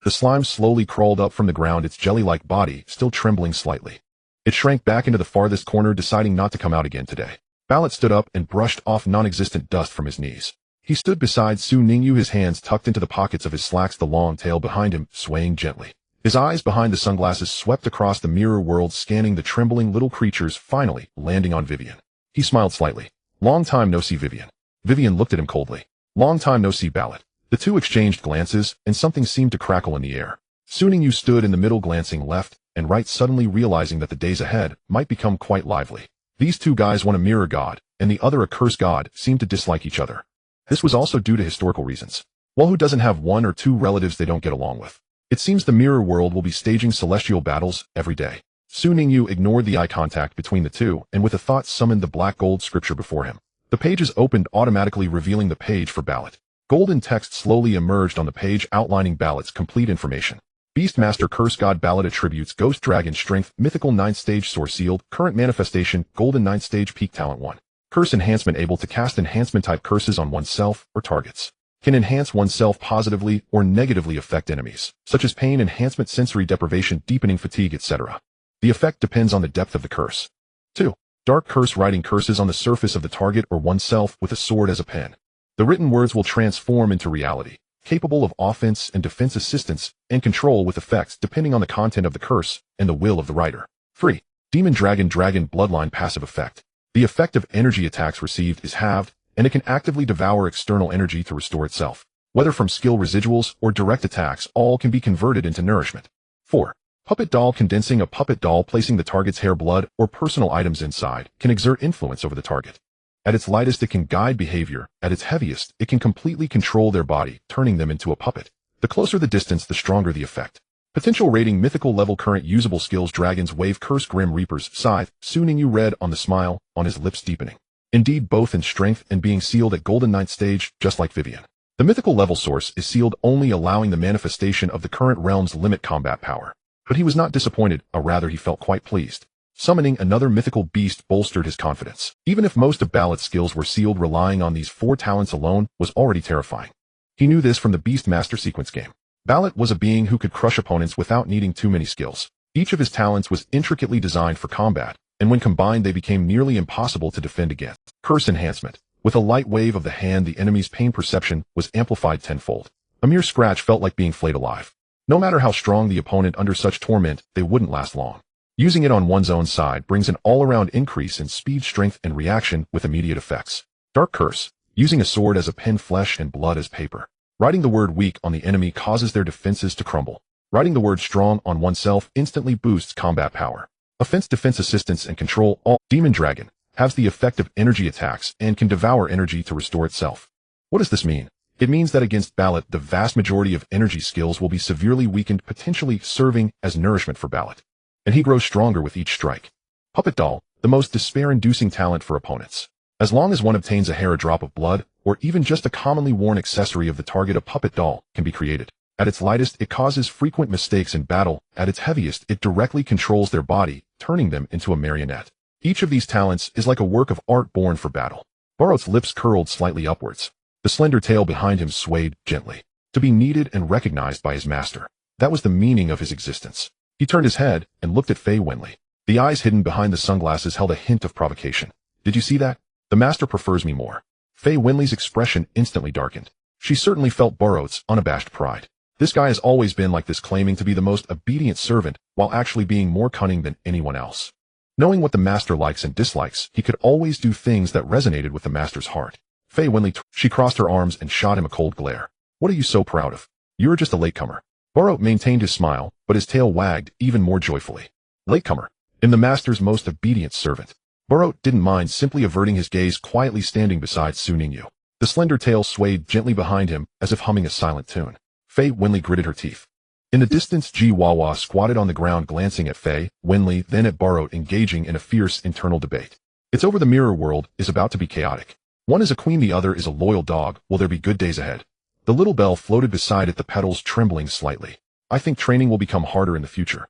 A: The slime slowly crawled up from the ground, its jelly-like body still trembling slightly. It shrank back into the farthest corner, deciding not to come out again today. Ballot stood up and brushed off non-existent dust from his knees. He stood beside Ningyu, his hands tucked into the pockets of his slacks, the long tail behind him, swaying gently. His eyes behind the sunglasses swept across the mirror world, scanning the trembling little creatures, finally landing on Vivian. He smiled slightly. Long time no see, Vivian. Vivian looked at him coldly. Long time no see, Ballot. The two exchanged glances, and something seemed to crackle in the air. Ningyu stood in the middle, glancing left and right, suddenly realizing that the days ahead might become quite lively. These two guys, one a mirror god, and the other a curse god, seemed to dislike each other. This was also due to historical reasons. Well, who doesn't have one or two relatives they don't get along with? It seems the mirror world will be staging celestial battles every day. Ningyu ignored the eye contact between the two, and with a thought summoned the black gold scripture before him. The pages opened automatically, revealing the page for Ballot. Golden text slowly emerged on the page, outlining Ballot's complete information. Beastmaster Curse God Ballot attributes: Ghost Dragon Strength, Mythical 9th Stage Source Sealed, Current Manifestation, Golden 9th Stage Peak Talent 1. Curse Enhancement, able to cast enhancement type curses on oneself or targets. Can enhance oneself positively or negatively, affect enemies, such as pain, enhancement, sensory deprivation, deepening, fatigue, etc. The effect depends on the depth of the curse. 2. Dark Curse, writing curses on the surface of the target or oneself with a sword as a pen. The written words will transform into reality, capable of offense and defense, assistance and control, with effects depending on the content of the curse and the will of the writer. 3. Demon Dragon Bloodline, passive effect. The effect of energy attacks received is halved, and it can actively devour external energy to restore itself. Whether from skill residuals or direct attacks, all can be converted into nourishment. 4. Puppet Doll, condensing. A puppet doll, placing the target's hair, blood, or personal items inside, can exert influence over the target. At its lightest, it can guide behavior. At its heaviest, it can completely control their body, turning them into a puppet. The closer the distance, the stronger the effect. Potential rating: mythical level. Current usable skills: Dragon's Wave, Curse, Grim Reaper's Scythe. Ningyu read on, the smile on his lips deepening. Indeed, both in strength and being sealed at Golden 9th Stage, just like Vivian. The mythical level source is sealed, only allowing the manifestation of the current realm's limit combat power. But he was not disappointed, or rather he felt quite pleased. Summoning another mythical beast bolstered his confidence. Even if most of Ballot's skills were sealed, relying on these 4 talents alone was already terrifying. He knew this from the Beast Tamer Sequence game. Ballot was a being who could crush opponents without needing too many skills. Each of his talents was intricately designed for combat, and when combined they became nearly impossible to defend against. Curse enhancement. With a light wave of the hand, the enemy's pain perception was amplified tenfold. A mere scratch felt like being flayed alive. No matter how strong the opponent under such torment, they wouldn't last long. Using it on one's own side brings an all-around increase in speed, strength, and reaction with immediate effects. Dark Curse. Using a sword as a pen, flesh and blood as paper. Writing the word weak on the enemy causes their defenses to crumble. Writing the word strong on oneself instantly boosts combat power. Offense, defense, assistance, and control. All Demon Dragon has the effect of energy attacks and can devour energy to restore itself. What does this mean? It means that against Ballot, the vast majority of energy skills will be severely weakened, potentially serving as nourishment for Ballot. And he grows stronger with each strike. Puppet Doll, the most despair-inducing talent for opponents. As long as one obtains a hair, a drop of blood, or even just a commonly worn accessory of the target, a puppet doll can be created. At its lightest, it causes frequent mistakes in battle. At its heaviest, it directly controls their body, turning them into a marionette. Each of these talents is like a work of art born for battle. Barot's lips curled slightly upwards. The slender tail behind him swayed gently. To be needed and recognized by his master. That was the meaning of his existence. He turned his head and looked at Faye Winley. The eyes hidden behind the sunglasses held a hint of provocation. Did you see that? The master prefers me more. Faye Winley's expression instantly darkened. She certainly felt Barot's unabashed pride. This guy has always been like this, claiming to be the most obedient servant while actually being more cunning than anyone else. Knowing what the master likes and dislikes, he could always do things that resonated with the master's heart. Faye Winley, she crossed her arms and shot him a cold glare. What are you so proud of? You're just a latecomer. Barot maintained his smile, but his tail wagged even more joyfully. Latecomer. In the master's most obedient servant. Barot didn't mind simply averting his gaze, quietly standing beside Su Ningyu. The slender tail swayed gently behind him, as if humming a silent tune. Faye Winley gritted her teeth. In the distance, Ji Wawa squatted on the ground, glancing at Faye Winley, then at Barot, engaging in a fierce internal debate. It's over. The mirror world is about to be chaotic. One is a queen, the other is a loyal dog. Will there be good days ahead? The little bell floated beside it, the petals trembling slightly. I think training will become harder in the future.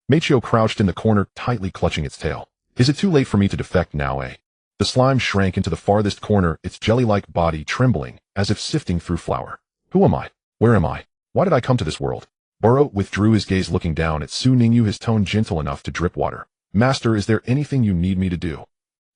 A: Machio crouched in the corner, tightly clutching its tail. Is it too late for me to defect now, eh? The slime shrank into the farthest corner, its jelly-like body trembling, as if sifting through flour. Who am I? Where am I? Why did I come to this world? Barot withdrew his gaze, looking down at Su Ningyu, his tone gentle enough to drip water. Master, is there anything you need me to do?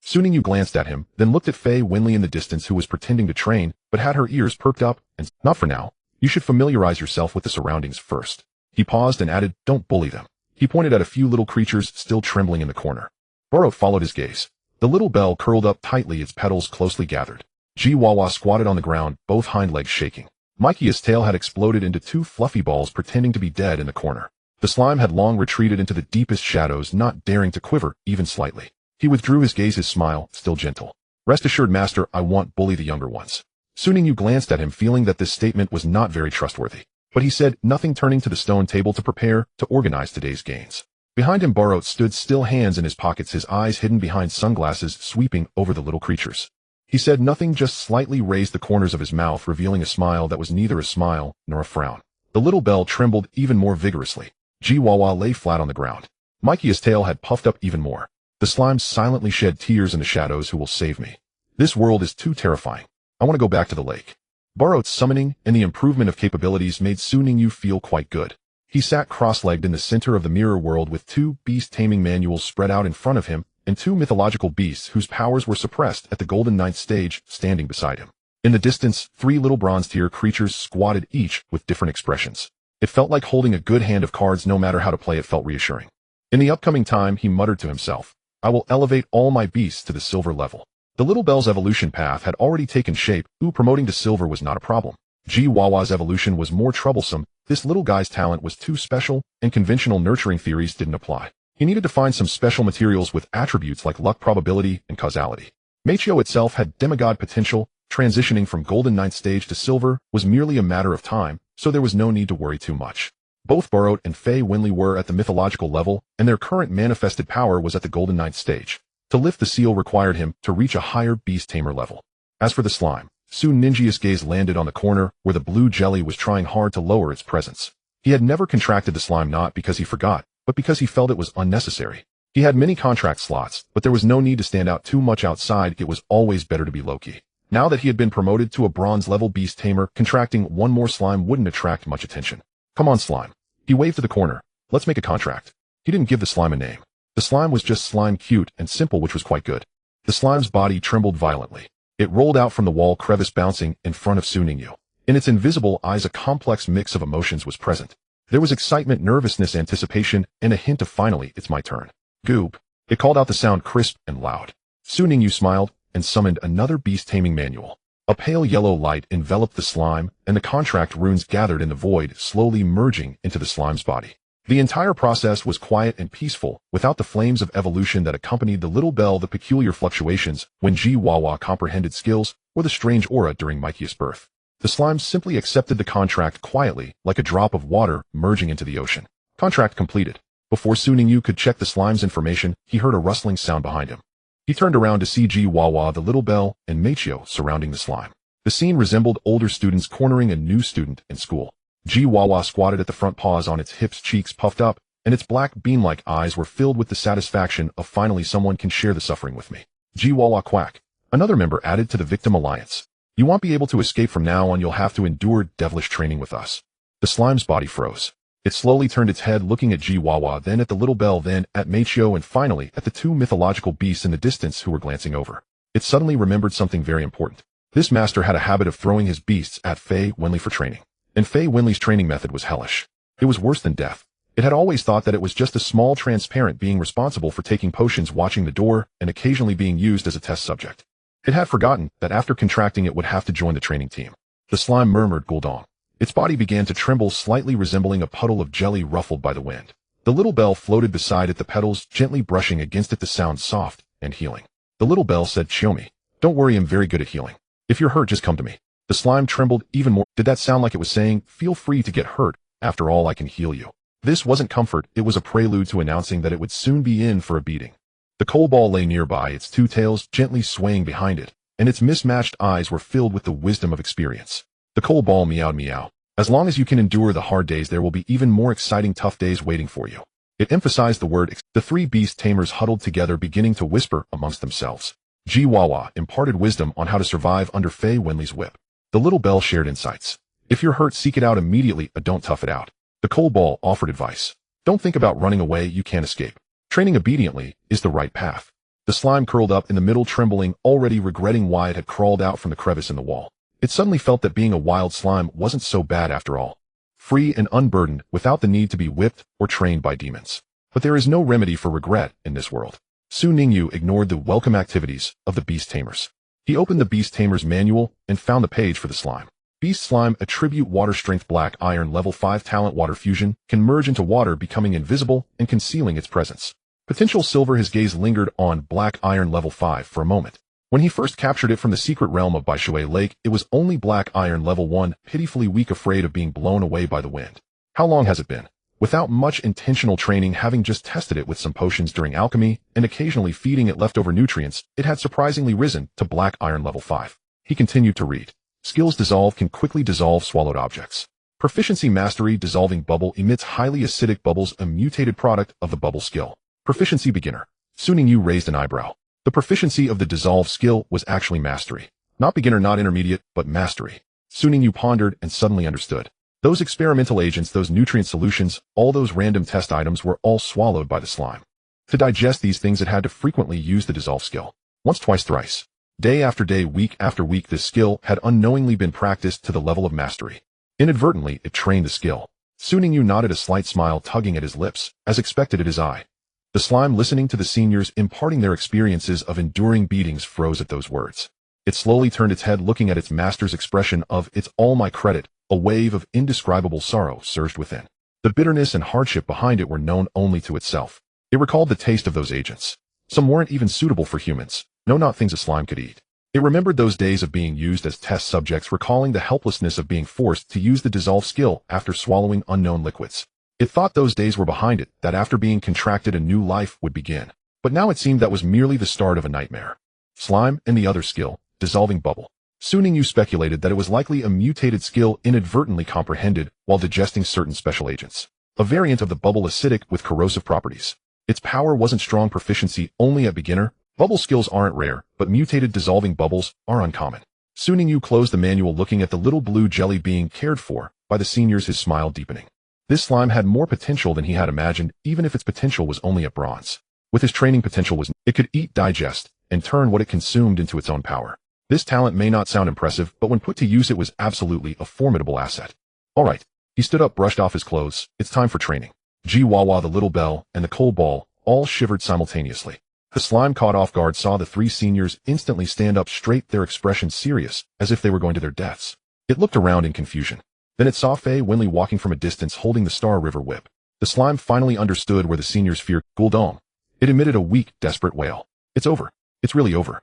A: Su Ningyu glanced at him, then looked at Faye Winley in the distance, who was pretending to train, but had her ears perked up, and, not for now. You should familiarize yourself with the surroundings first. He paused and added, don't bully them. He pointed at a few little creatures still trembling in the corner. Barot followed his gaze. The little bell curled up tightly, its petals closely gathered. Ji Wawa squatted on the ground, both hind legs shaking. Mikey's tail had exploded into two fluffy balls, pretending to be dead in the corner. The slime had long retreated into the deepest shadows, not daring to quiver, even slightly. He withdrew his gaze, his smile still gentle. Rest assured, master, I won't bully the younger ones. Su Ningyu glanced at him, feeling that this statement was not very trustworthy. But he said nothing, turning to the stone table to prepare to organize today's gains. Behind him, Barot stood still, hands in his pockets, his eyes hidden behind sunglasses, sweeping over the little creatures. He said nothing, just slightly raised the corners of his mouth, revealing a smile that was neither a smile nor a frown. The little bell trembled even more vigorously. Ji Wawa lay flat on the ground. Mikey's tail had puffed up even more. The slime silently shed tears in the shadows. Who will save me? This world is too terrifying. I want to go back to the lake. Barot's summoning and the improvement of capabilities made Su Ningyu feel quite good. He sat cross-legged in the center of the mirror world with two beast taming manuals spread out in front of him, and two mythological beasts whose powers were suppressed at the Golden Ninth stage standing beside him. In the distance, three little bronze-tier creatures squatted, each with different expressions. It felt like holding a good hand of cards. No matter how to play, it felt reassuring. In the upcoming time, he muttered to himself, I will elevate all my beasts to the silver level. The little bell's evolution path had already taken shape. Promoting to silver was not a problem. Ji Wawa's evolution was more troublesome. This little guy's talent was too special, and conventional nurturing theories didn't apply. He needed to find some special materials with attributes like luck, probability, and causality. Machio itself had demigod potential. Transitioning from Golden Ninth stage to silver was merely a matter of time, so there was no need to worry too much. Both Barot and Faye Winley were at the mythological level, and their current manifested power was at the Golden Ninth stage. To lift the seal required him to reach a higher Beast Tamer level. As for the slime, Su Ninjia's gaze landed on the corner where the blue jelly was trying hard to lower its presence. He had never contracted the slime, not because he forgot, but because he felt it was unnecessary. He had many contract slots, but there was no need to stand out too much outside. It was always better to be low-key. Now that he had been promoted to a bronze-level Beast Tamer, contracting one more slime wouldn't attract much attention. Come on, slime. He waved to the corner. Let's make a contract. He didn't give the slime a name. The slime was just slime, cute and simple, which was quite good. The slime's body trembled violently. It rolled out from the wall crevice, bouncing in front of Su Ningyu. In its invisible eyes, a complex mix of emotions was present. There was excitement, nervousness, anticipation, and a hint of finally, it's my turn. Goob. It called out, the sound crisp and loud. Su Ningyu smiled and summoned another beast taming manual. A pale yellow light enveloped the slime, and the contract runes gathered in the void, slowly merging into the slime's body. The entire process was quiet and peaceful, without the flames of evolution that accompanied the little bell, the peculiar fluctuations when Jiwawa comprehended skills, or the strange aura during Mikia's birth. The slime simply accepted the contract quietly, like a drop of water merging into the ocean. Contract completed. Before Su Ningyu could check the slime's information, he heard a rustling sound behind him. He turned around to see Jiwawa, the little bell, and Meichio surrounding the slime. The scene resembled older students cornering a new student in school. Jiwawa squatted at the front, paws on its hips, cheeks puffed up, and its black bean-like eyes were filled with the satisfaction of finally someone can share the suffering with me. Jiwawa quack. Another member added to the victim alliance. You won't be able to escape from now on, you'll have to endure devilish training with us. The slime's body froze. It slowly turned its head, looking at Jiwawa, then at the little bell, then at Meichio, and finally at the two mythological beasts in the distance who were glancing over. It suddenly remembered something very important. This master had a habit of throwing his beasts at Fei Wenli for training. And Fei Wenli's training method was hellish. It was worse than death. It had always thought that it was just a small transparent being responsible for taking potions, watching the door, and occasionally being used as a test subject. It had forgotten that after contracting it would have to join the training team. The slime murmured Guldong. Its body began to tremble, slightly resembling a puddle of jelly ruffled by the wind. The little bell floated beside it, the petals gently brushing against it, the sound soft and healing. The little bell said, Chiomi, don't worry, I'm very good at healing. If you're hurt, just come to me. The slime trembled even more. Did that sound like it was saying, feel free to get hurt, after all I can heal you? This wasn't comfort, it was a prelude to announcing that it would soon be in for a beating. The coal ball lay nearby, its two tails gently swaying behind it, and its mismatched eyes were filled with the wisdom of experience. The coal ball meowed, meow. As long as you can endure the hard days, there will be even more exciting tough days waiting for you. It emphasized the word. The three beast tamers huddled together, beginning to whisper amongst themselves. Jiwawa imparted wisdom on how to survive under Fei Wenli's whip. The little bell shared insights. If you're hurt, seek it out immediately, don't tough it out. The coal ball offered advice. Don't think about running away, you can't escape. Training obediently is the right path. The slime curled up in the middle, trembling, already regretting why it had crawled out from the crevice in the wall. It suddenly felt that being a wild slime wasn't so bad after all. Free and unburdened, without the need to be whipped or trained by demons. But there is no remedy for regret in this world. Su Ningyu ignored the welcome activities of the beast tamers. He opened the Beast Tamer's manual and found the page for the slime. Beast Slime, attribute water strength, black iron, level 5 talent, water fusion, can merge into water, becoming invisible and concealing its presence. Potential silver. His gaze lingered on black iron level 5 for a moment. When he first captured it from the secret realm of Baishui Lake, it was only black iron level 1, pitifully weak, afraid of being blown away by the wind. How long has it been? Without much intentional training, having just tested it with some potions during alchemy, and occasionally feeding it leftover nutrients, it had surprisingly risen to black iron level 5. He continued to read. Skills: dissolve, can quickly dissolve swallowed objects. Proficiency: mastery, dissolving bubble, emits highly acidic bubbles, a mutated product of the bubble skill. Proficiency: beginner. Su Ningyu raised an eyebrow. The proficiency of the dissolve skill was actually mastery. Not beginner, not intermediate, but mastery. Su Ningyu pondered and suddenly understood. Those experimental agents, those nutrient solutions, all those random test items were all swallowed by the slime. To digest these things, it had to frequently use the dissolve skill. Once, twice, thrice. Day after day, week after week, this skill had unknowingly been practiced to the level of mastery. Inadvertently, it trained the skill. Su Ningyu nodded, a slight smile tugging at his lips, as expected at his eye. The slime, listening to the seniors imparting their experiences of enduring beatings, froze at those words. It slowly turned its head, looking at its master's expression of, "It's all my credit." A wave of indescribable sorrow surged within. The bitterness and hardship behind it were known only to itself. It recalled the taste of those agents. Some weren't even suitable for humans. No, not things a slime could eat. It remembered those days of being used as test subjects, recalling the helplessness of being forced to use the dissolve skill after swallowing unknown liquids. It thought those days were behind it, that after being contracted a new life would begin. But now it seemed that was merely the start of a nightmare. Slime and the other skill, dissolving bubble. Su Ningyu speculated that it was likely a mutated skill inadvertently comprehended while digesting certain special agents. A variant of the bubble, acidic with corrosive properties. Its power wasn't strong, proficiency only at beginner. Bubble skills aren't rare, but mutated dissolving bubbles are uncommon. Su Ningyu closed the manual, looking at the little blue jelly being cared for by the seniors, his smile deepening. This slime had more potential than he had imagined, even if its potential was only at bronze. with his training potential was it could eat, digest, and turn what it consumed into its own power. This talent may not sound impressive, but when put to use it was absolutely a formidable asset. Alright. He stood up, brushed off his clothes. It's time for training. Jiwawa, the little bell, and the cold ball all shivered simultaneously. The slime, caught off guard, saw the three seniors instantly stand up straight, their expressions serious, as if they were going to their deaths. It looked around in confusion. Then it saw Fei Winley walking from a distance holding the Star River whip. The slime finally understood where the seniors feared. Guldong. It emitted a weak, desperate wail. It's over. It's really over.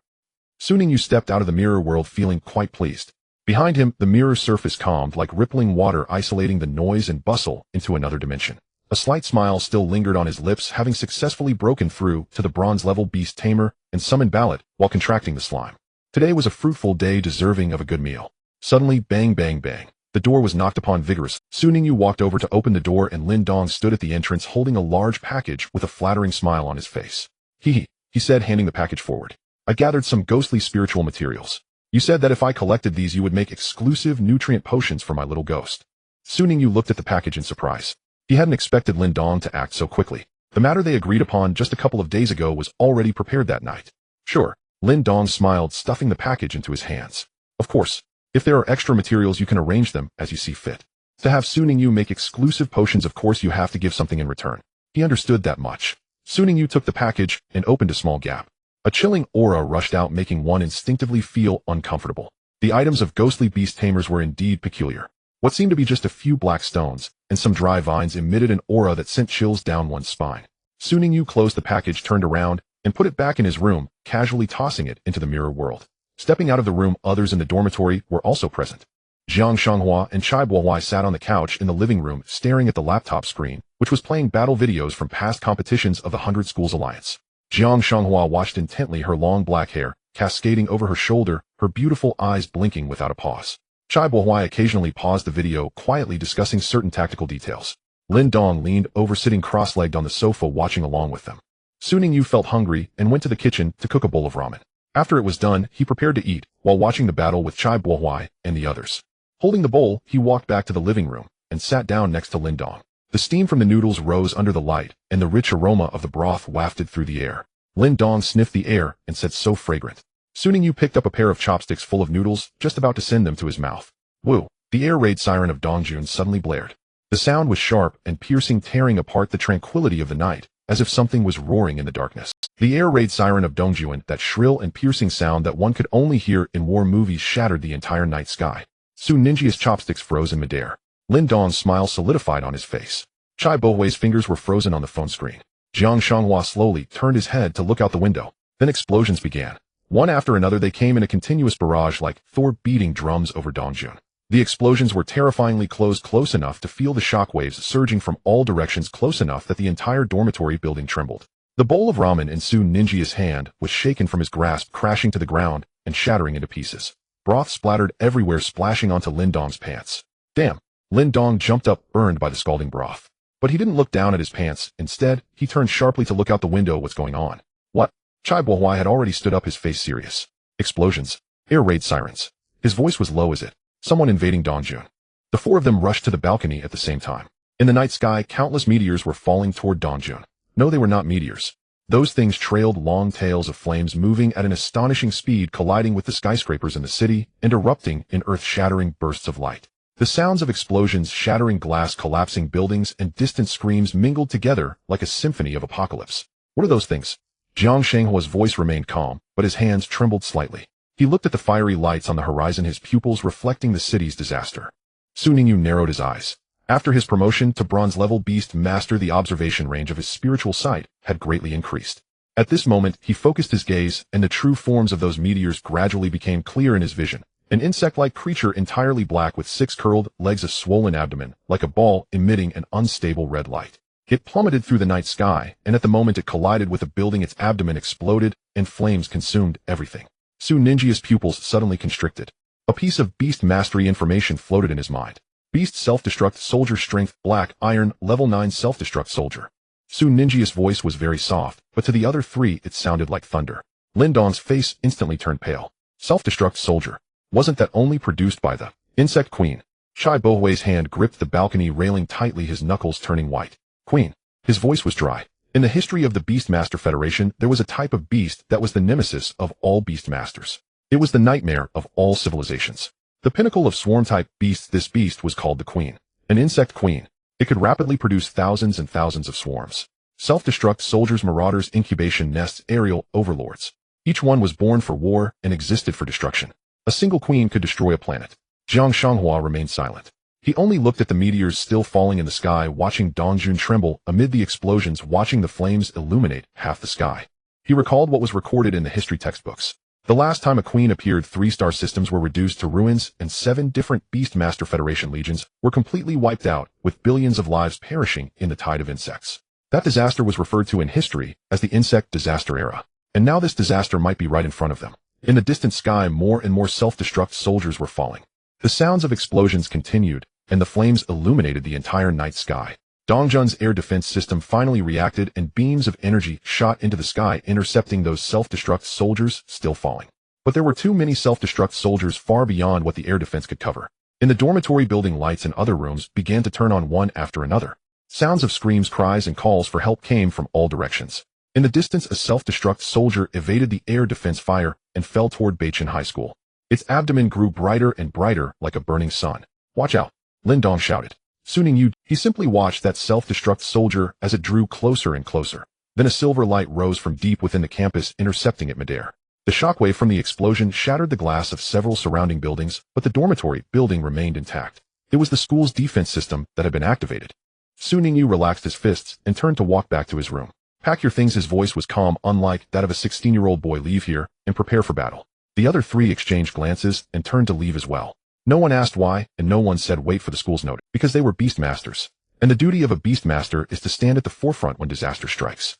A: Su Ningyu stepped out of the mirror world feeling quite pleased. Behind him, the mirror surface calmed like rippling water, isolating the noise and bustle into another dimension. A slight smile still lingered on his lips, having successfully broken through to the bronze-level Beast Tamer and summoned Ballot while contracting the slime. Today was a fruitful day deserving of a good meal. Suddenly, bang, bang, bang. The door was knocked upon vigorously. Su Ningyu walked over to open the door, and Lin Dong stood at the entrance holding a large package with a flattering smile on his face. He said, handing the package forward. I gathered some ghostly spiritual materials. You said that if I collected these you would make exclusive nutrient potions for my little ghost. Su Ningyu looked at the package in surprise. He hadn't expected Lin Dong to act so quickly. The matter they agreed upon just a couple of days ago was already prepared that night. Sure, Lin Dong smiled, stuffing the package into his hands. Of course, if there are extra materials you can arrange them as you see fit. To have Su Ningyu make exclusive potions, of course you have to give something in return. He understood that much. Su Ningyu took the package and opened a small gap. A chilling aura rushed out, making one instinctively feel uncomfortable. The items of ghostly beast tamers were indeed peculiar. What seemed to be just a few black stones and some dry vines emitted an aura that sent chills down one's spine. Su Ningyu closed the package, turned around, and put it back in his room, casually tossing it into the mirror world. Stepping out of the room, others in the dormitory were also present. Jiang Shanghua and Chai Bohuai sat on the couch in the living room, staring at the laptop screen, which was playing battle videos from past competitions of the 100 Schools Alliance. Jiang Shanghua watched intently, her long black hair cascading over her shoulder, her beautiful eyes blinking without a pause. Chai Bohuai occasionally paused the video, quietly discussing certain tactical details. Lin Dong leaned over, sitting cross-legged on the sofa, watching along with them. Su Ningyu felt hungry and went to the kitchen to cook a bowl of ramen. After it was done, he prepared to eat, while watching the battle with Chai Bohuai and the others. Holding the bowl, he walked back to the living room and sat down next to Lin Dong. The steam from the noodles rose under the light, and the rich aroma of the broth wafted through the air. Lin Dong sniffed the air and said, so fragrant. Su Ningyu picked up a pair of chopsticks full of noodles, just about to send them to his mouth. Woo! The air raid siren of Dongjun suddenly blared. The sound was sharp and piercing, tearing apart the tranquility of the night, as if something was roaring in the darkness. The air raid siren of Dongjun, that shrill and piercing sound that one could only hear in war movies, shattered the entire night sky. Su Ninja's chopsticks froze in midair. Lin Dong's smile solidified on his face. Chai Bohuai's fingers were frozen on the phone screen. Jiang Shanghua slowly turned his head to look out the window. Then explosions began. One after another, they came in a continuous barrage like Thor beating drums over Dongjun. The explosions were terrifyingly close enough to feel the shockwaves surging from all directions, close enough that the entire dormitory building trembled. The bowl of ramen in Su Ninja's hand was shaken from his grasp, crashing to the ground and shattering into pieces. Broth splattered everywhere, splashing onto Lin Dong's pants. Damn! Lin Dong jumped up, burned by the scalding broth. But he didn't look down at his pants. Instead, he turned sharply to look out the window. What's going on? What? Chai Bohuai had already stood up, his face serious. Explosions. Air raid sirens. His voice was low. Is it someone invading Dongjun? The four of them rushed to the balcony at the same time. In the night sky, countless meteors were falling toward Dongjun. No, they were not meteors. Those things trailed long tails of flames, moving at an astonishing speed, colliding with the skyscrapers in the city and erupting in earth-shattering bursts of light. The sounds of explosions, shattering glass, collapsing buildings, and distant screams mingled together like a symphony of apocalypse. What are those things? Jiang Shenghua's voice remained calm, but his hands trembled slightly. He looked at the fiery lights on the horizon, his pupils reflecting the city's disaster. Su Ningyu narrowed his eyes. After his promotion to bronze-level beast master, the observation range of his spiritual sight had greatly increased. At this moment, he focused his gaze, and the true forms of those meteors gradually became clear in his vision. An insect-like creature entirely black with 6 curled legs, a swollen abdomen, like a ball, emitting an unstable red light. It plummeted through the night sky, and at the moment it collided with a building, its abdomen exploded, and flames consumed everything. Su Ninja's pupils suddenly constricted. A piece of beast mastery information floated in his mind. Beast self-destruct soldier, strength, black, iron, level 9 self-destruct soldier. Su Ninja's voice was very soft, but to the other three it sounded like thunder. Lin Dong's face instantly turned pale. Self-destruct soldier. Wasn't that only produced by the insect queen? Chai Bohuai's hand gripped the balcony railing tightly, his knuckles turning white. Queen. His voice was dry. In the history of the Beastmaster Federation, there was a type of beast that was the nemesis of all Beastmasters. It was the nightmare of all civilizations. The pinnacle of swarm-type beasts, this beast was called the Queen. An insect queen. It could rapidly produce thousands and thousands of swarms. Self-destruct soldiers, marauders, incubation nests, aerial overlords. Each one was born for war and existed for destruction. A single queen could destroy a planet. Jiang Shanghua remained silent. He only looked at the meteors still falling in the sky, watching Dongjun tremble amid the explosions, watching the flames illuminate half the sky. He recalled what was recorded in the history textbooks. The last time a queen appeared, 3-star systems were reduced to ruins and 7 different Beastmaster Federation legions were completely wiped out, with billions of lives perishing in the tide of insects. That disaster was referred to in history as the Insect Disaster Era. And now this disaster might be right in front of them. In the distant sky, more and more self-destruct soldiers were falling. The sounds of explosions continued, and the flames illuminated the entire night sky. Dongjun's air defense system finally reacted, and beams of energy shot into the sky, intercepting those self-destruct soldiers still falling. But there were too many self-destruct soldiers, far beyond what the air defense could cover. In the dormitory building, lights in other rooms began to turn on one after another. Sounds of screams, cries, and calls for help came from all directions. In the distance, a self-destruct soldier evaded the air defense fire and fell toward Beichin High School. Its abdomen grew brighter and brighter like a burning sun. "Watch out!" Lin Dong shouted. Su Ningyu, he simply watched that self-destruct soldier as it drew closer and closer. Then a silver light rose from deep within the campus, intercepting it midair. The shockwave from the explosion shattered the glass of several surrounding buildings, but the dormitory building remained intact. It was the school's defense system that had been activated. Su Ningyu relaxed his fists and turned to walk back to his room. "Pack your things." His voice was calm, unlike that of a 16-year-old boy. "Leave here and prepare for battle." The other 3 exchanged glances and turned to leave as well. No one asked why, and no one said wait for the school's note, because they were Beastmasters. And the duty of a Beastmaster is to stand at the forefront when disaster strikes.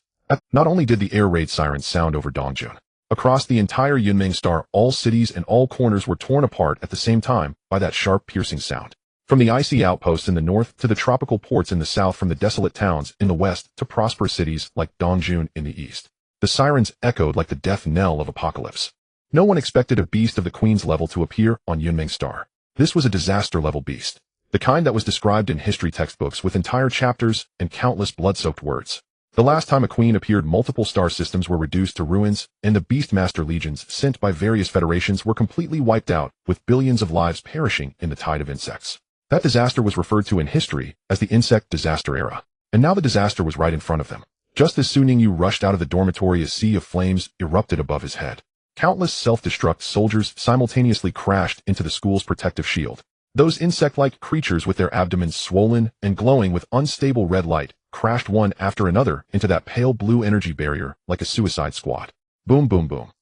A: Not only did the air raid sirens sound over Dongjun. Across the entire Yunmeng Star, all cities and all corners were torn apart at the same time by that sharp, piercing sound. From the icy outposts in the north to the tropical ports in the south, from the desolate towns in the west to prosperous cities like Dongjun in the east. The sirens echoed like the death knell of apocalypse. No one expected a beast of the Queen's level to appear on Yunmeng Star. This was a disaster-level beast, the kind that was described in history textbooks with entire chapters and countless blood-soaked words. The last time a queen appeared, multiple star systems were reduced to ruins, and the Beastmaster legions sent by various federations were completely wiped out, with billions of lives perishing in the tide of insects. That disaster was referred to in history as the Insect Disaster Era. And now the disaster was right in front of them. Just as Su Ningyu rushed out of the dormitory, a sea of flames erupted above his head. Countless self-destruct soldiers simultaneously crashed into the school's protective shield. Those insect-like creatures with their abdomens swollen and glowing with unstable red light crashed one after another into that pale blue energy barrier like a suicide squad. Boom, boom, boom.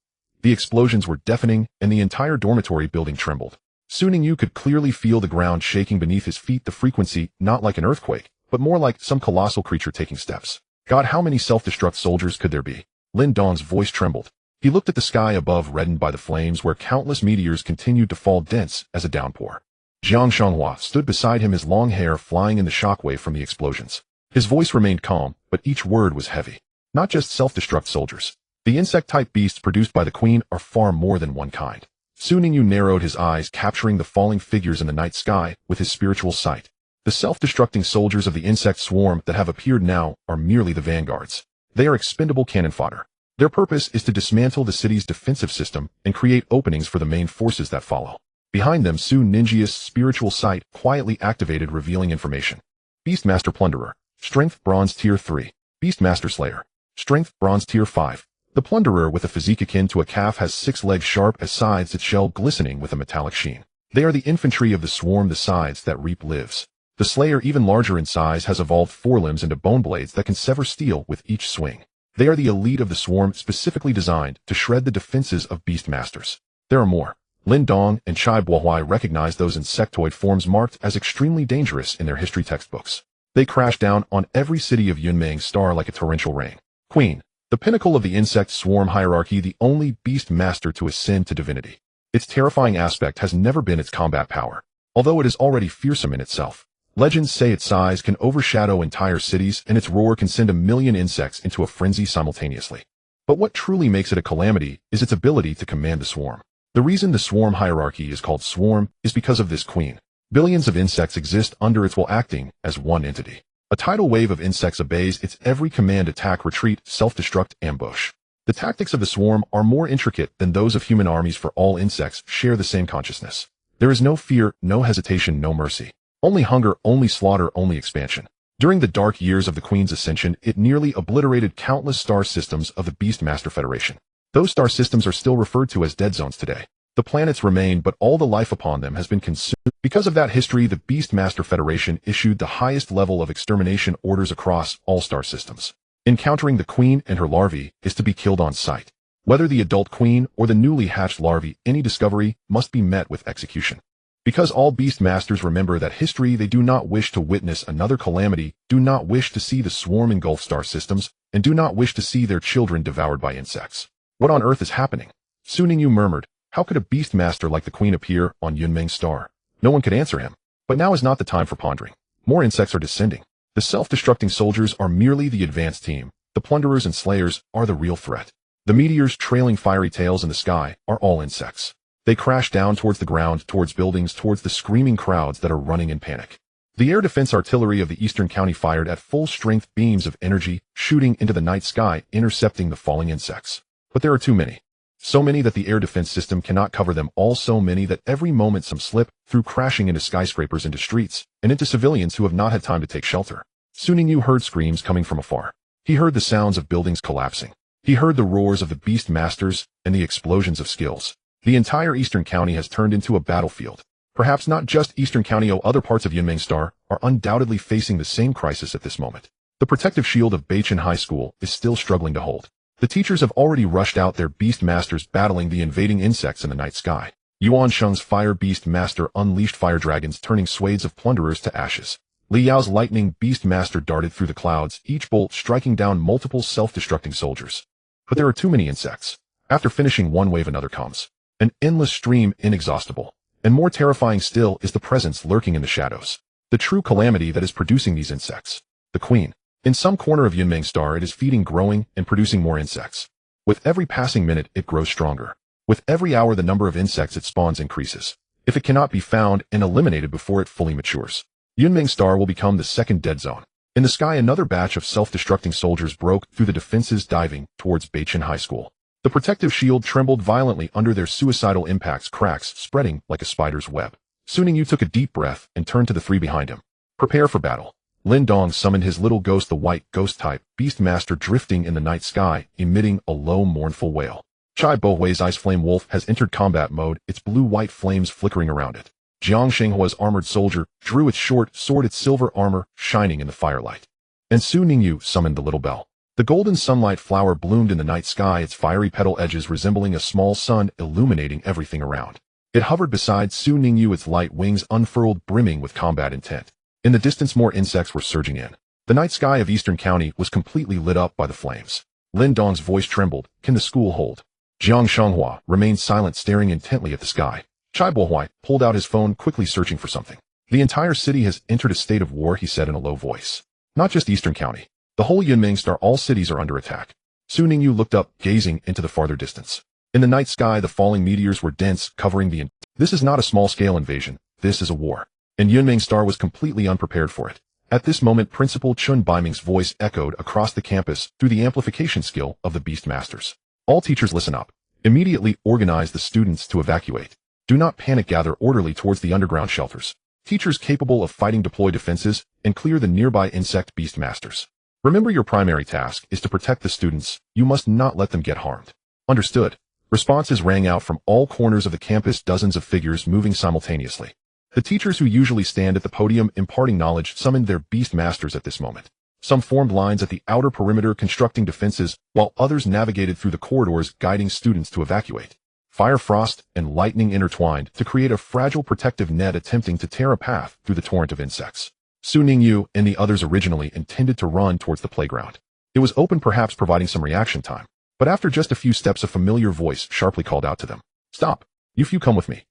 A: The explosions were deafening, and the entire dormitory building trembled. Su Ningyu could clearly feel the ground shaking beneath his feet, the frequency not like an earthquake, but more like some colossal creature taking steps. God, how many self-destruct soldiers could there be? Lin Dong's voice trembled. He looked at the sky above, reddened by the flames, where countless meteors continued to fall, dense as a downpour. Jiang Shanghua stood beside him, his long hair flying in the shockwave from the explosions. His voice remained calm, but each word was heavy. Not just self-destruct soldiers. The insect-type beasts produced by the Queen are far more than one kind. Su Ningyu narrowed his eyes, capturing the falling figures in the night sky with his spiritual sight. The self-destructing soldiers of the insect swarm that have appeared now are merely the vanguards. They are expendable cannon fodder. Their purpose is to dismantle the city's defensive system and create openings for the main forces that follow. Behind them, Su Ninjia's spiritual sight quietly activated, revealing information. Beastmaster Plunderer. Strength Bronze Tier 3. Beastmaster Slayer. Strength Bronze Tier 5. The Plunderer, with a physique akin to a calf, has 6 legs sharp as sides, its shell glistening with a metallic sheen. They are the infantry of the swarm, the sides that reap lives. The Slayer, even larger in size, has evolved forelimbs into bone blades that can sever steel with each swing. They are the elite of the swarm, specifically designed to shred the defenses of Beastmasters. There are more. Lin Dong and Chai Bohuai recognized those insectoid forms marked as extremely dangerous in their history textbooks. They crash down on every city of Yunmeng Star like a torrential rain. Queen, the pinnacle of the insect swarm hierarchy, the only Beastmaster to ascend to divinity. Its terrifying aspect has never been its combat power, although it is already fearsome in itself. Legends say its size can overshadow entire cities, and its roar can send 1,000,000 insects into a frenzy simultaneously. But what truly makes it a calamity is its ability to command the swarm. The reason the swarm hierarchy is called swarm is because of this queen. Billions of insects exist under its will, acting as one entity. A tidal wave of insects obeys its every command: attack, retreat, self-destruct, ambush. The tactics of the swarm are more intricate than those of human armies, for all insects share the same consciousness. There is no fear, no hesitation, no mercy. Only hunger, only slaughter, only expansion. During the dark years of the Queen's ascension, it nearly obliterated countless star systems of the Beastmaster Federation. Those star systems are still referred to as dead zones today. The planets remain, but all the life upon them has been consumed. Because of that history, the Beastmaster Federation issued the highest level of extermination orders across all star systems. Encountering the Queen and her larvae is to be killed on sight. Whether the adult Queen or the newly hatched larvae, any discovery must be met with execution. Because all Beastmasters remember that history, they do not wish to witness another calamity, do not wish to see the swarm engulf star systems, and do not wish to see their children devoured by insects. What on earth is happening? Su Ningyu murmured. How could a Beastmaster like the Queen appear on Yunmeng's star? No one could answer him. But now is not the time for pondering. More insects are descending. The self-destructing soldiers are merely the advanced team. The plunderers and slayers are the real threat. The meteors trailing fiery tails in the sky are all insects. They crash down towards the ground, towards buildings, towards the screaming crowds that are running in panic. The air defense artillery of the Eastern County fired at full strength beams of energy, shooting into the night sky, intercepting the falling insects. But there are too many. So many that the air defense system cannot cover them all, so many that every moment some slip, through crashing into skyscrapers, into streets, and into civilians who have not had time to take shelter. Su Ningyu heard screams coming from afar. He heard the sounds of buildings collapsing. He heard the roars of the Beast Masters and the explosions of skills. The entire Eastern County has turned into a battlefield. Perhaps not just Eastern County, other parts of Yunmeng Star are undoubtedly facing the same crisis at this moment. The protective shield of Beichen High School is still struggling to hold. The teachers have already rushed out their Beast Masters, battling the invading insects in the night sky. Yuan Sheng's Fire Beast Master unleashed fire dragons, turning swathes of plunderers to ashes. Li Yao's Lightning Beast Master darted through the clouds, each bolt striking down multiple self-destructing soldiers. But there are too many insects. After finishing one wave, another comes. An endless stream, inexhaustible. And more terrifying still is the presence lurking in the shadows. The true calamity that is producing these insects. The Queen. In some corner of Yunmeng Star, it is feeding, growing, and producing more insects. With every passing minute, it grows stronger. With every hour, the number of insects it spawns increases. If it cannot be found and eliminated before it fully matures, Yunmeng Star will become the second dead zone. In the sky, another batch of self-destructing soldiers broke through the defenses, diving towards Beichen High School. The protective shield trembled violently under their suicidal impacts, cracks spreading like a spider's web. Su Ningyu took a deep breath and turned to the three behind him. Prepare for battle. Lin Dong summoned his little ghost, the white ghost-type Beast Master, drifting in the night sky, emitting a low, mournful wail. Chai Bohui's Ice Flame Wolf has entered combat mode, its blue-white flames flickering around it. Jiang Shenghua's armored soldier drew its short sword, its silver armor shining in the firelight. And Su Ningyu summoned the little bell. The golden sunlight flower bloomed in the night sky, its fiery petal edges resembling a small sun, illuminating everything around. It hovered beside Su Ningyu, its light wings unfurled, brimming with combat intent. In the distance, more insects were surging in. The night sky of Eastern County was completely lit up by the flames. Lin Dong's voice trembled. Can the school hold? Jiang Shenghua remained silent, staring intently at the sky. Chai Bohui pulled out his phone, quickly searching for something. The entire city has entered a state of war, he said in a low voice. Not just Eastern County. The whole Yunmeng Star, all cities are under attack. Su Ningyu looked up, gazing into the farther distance. In the night sky, the falling meteors were dense, covering the... This is not a small-scale invasion. This is a war. And Yunmeng Star was completely unprepared for it. At this moment, Principal Chun Baiming's voice echoed across the campus through the amplification skill of the Beast Masters. All teachers, listen up. Immediately organize the students to evacuate. Do not panic, gather orderly towards the underground shelters. Teachers capable of fighting deploy defenses and clear the nearby insect Beast Masters. Remember, your primary task is to protect the students. You must not let them get harmed. Understood. Responses rang out from all corners of the campus, dozens of figures moving simultaneously. The teachers who usually stand at the podium imparting knowledge summoned their Beast Masters at this moment. Some formed lines at the outer perimeter constructing defenses, while others navigated through the corridors guiding students to evacuate. Fire, frost, and lightning intertwined to create a fragile protective net, attempting to tear a path through the torrent of insects. Su Ningyu and the others originally intended to run towards the playground. It was open, perhaps providing some reaction time. But after just a few steps, a familiar voice sharply called out to them. Stop. You few come with me.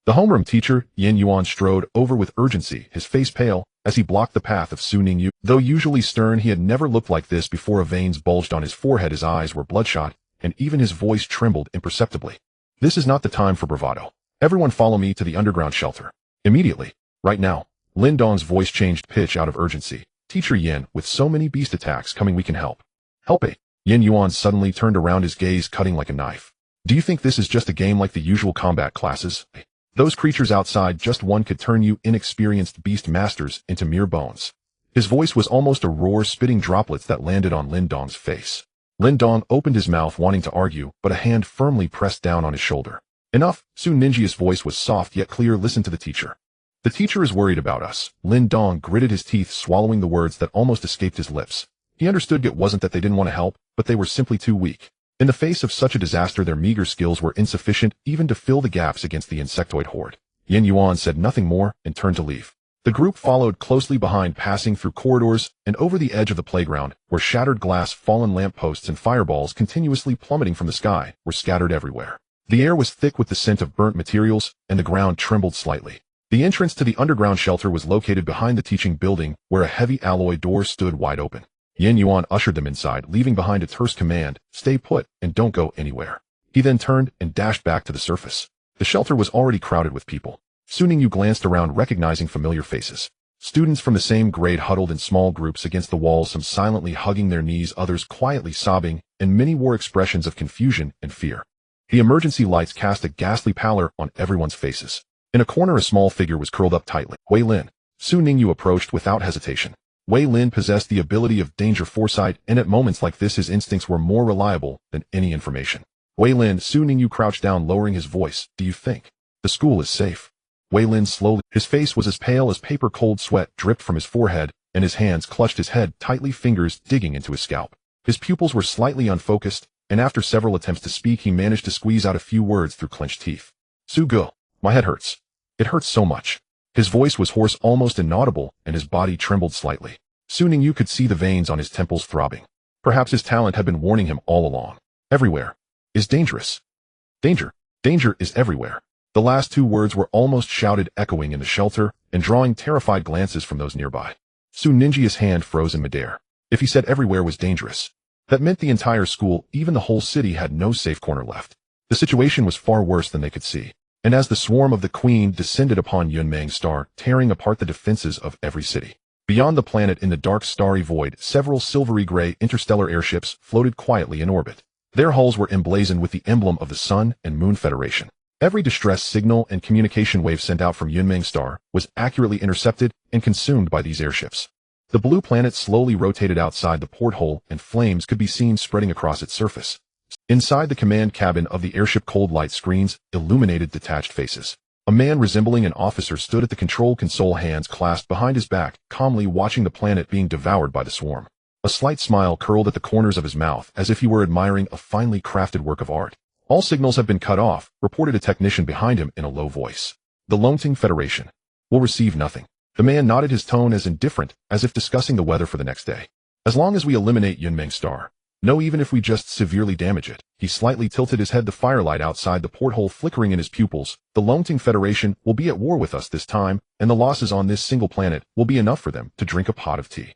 A: The homeroom teacher, Yin Yuan, strode over with urgency, his face pale, as he blocked the path of Su Ningyu. Though usually stern, he had never looked like this before. Veins bulged on his forehead, his eyes were bloodshot, and even his voice trembled imperceptibly. This is not the time for bravado. Everyone follow me to the underground shelter. Immediately. Right now. Lin Dong's voice changed pitch out of urgency. Teacher Yin, with so many beast attacks coming, we can help. Help it. Yin Yuan suddenly turned around, his gaze cutting like a knife. Do you think this is just a game like the usual combat classes? Those creatures outside, just one could turn you inexperienced beast masters into mere bones. His voice was almost a roar, spitting droplets that landed on Lin Dong's face. Lin Dong opened his mouth wanting to argue, but a hand firmly pressed down on his shoulder. Enough. Su Ninjia's voice was soft yet clear. Listen to the teacher. The teacher is worried about us. Lin Dong gritted his teeth, swallowing the words that almost escaped his lips. He understood it wasn't that they didn't want to help, but they were simply too weak. In the face of such a disaster, their meager skills were insufficient even to fill the gaps against the insectoid horde. Yin Yuan said nothing more and turned to leave. The group followed closely behind, passing through corridors and over the edge of the playground, where shattered glass, fallen lampposts, and fireballs continuously plummeting from the sky were scattered everywhere. The air was thick with the scent of burnt materials, and the ground trembled slightly. The entrance to the underground shelter was located behind the teaching building, where a heavy alloy door stood wide open. Yin Yuan ushered them inside, leaving behind a terse command: stay put and don't go anywhere. He then turned and dashed back to the surface. The shelter was already crowded with people. Su Ningyu glanced around, recognizing familiar faces. Students from the same grade huddled in small groups against the walls, some silently hugging their knees, others quietly sobbing, and many wore expressions of confusion and fear. The emergency lights cast a ghastly pallor on everyone's faces. In a corner, a small figure was curled up tightly. Wei Lin. Su Ningyu approached without hesitation. Wei Lin possessed the ability of danger foresight, and at moments like this his instincts were more reliable than any information. Wei Lin. Su Ningyu crouched down, lowering his voice. Do you think the school is safe? Wei Lin slowly. His face was as pale as paper. Cold sweat dripped from his forehead, and his hands clutched his head tightly, fingers digging into his scalp. His pupils were slightly unfocused, and after several attempts to speak, he managed to squeeze out a few words through clenched teeth. Su Ge, my head hurts. It hurts so much. His voice was hoarse, almost inaudible, and his body trembled slightly. Su Ningyu could see the veins on his temples throbbing. Perhaps his talent had been warning him all along. Everywhere is dangerous. Danger. Danger is everywhere. The last two words were almost shouted, echoing in the shelter and drawing terrified glances from those nearby. Su Ninjia's hand froze in midair. If he said everywhere was dangerous, that meant the entire school, even the whole city, had no safe corner left. The situation was far worse than they could see. And as the swarm of the Queen descended upon Yunmang's star, tearing apart the defenses of every city. Beyond the planet, in the dark starry void, several silvery gray interstellar airships floated quietly in orbit. Their hulls were emblazoned with the emblem of the Sun and Moon Federation. Every distress signal and communication wave sent out from Yunmang's star was accurately intercepted and consumed by these airships. The blue planet slowly rotated outside the porthole, and flames could be seen spreading across its surface. Inside the command cabin of the airship, cold light screens illuminated detached faces. A man resembling an officer stood at the control console, hands clasped behind his back, calmly watching the planet being devoured by the swarm. A slight smile curled at the corners of his mouth, as if he were admiring a finely crafted work of art. All signals have been cut off, reported a technician behind him in a low voice. The Longting Federation will receive nothing. The man nodded, his tone as indifferent as if discussing the weather for the next day. As long as we eliminate Yunmang's star. No, even if we just severely damage it. He slightly tilted his head, the firelight outside the porthole flickering in his pupils. The Longting Federation will be at war with us this time, and the losses on this single planet will be enough for them to drink a pot of tea.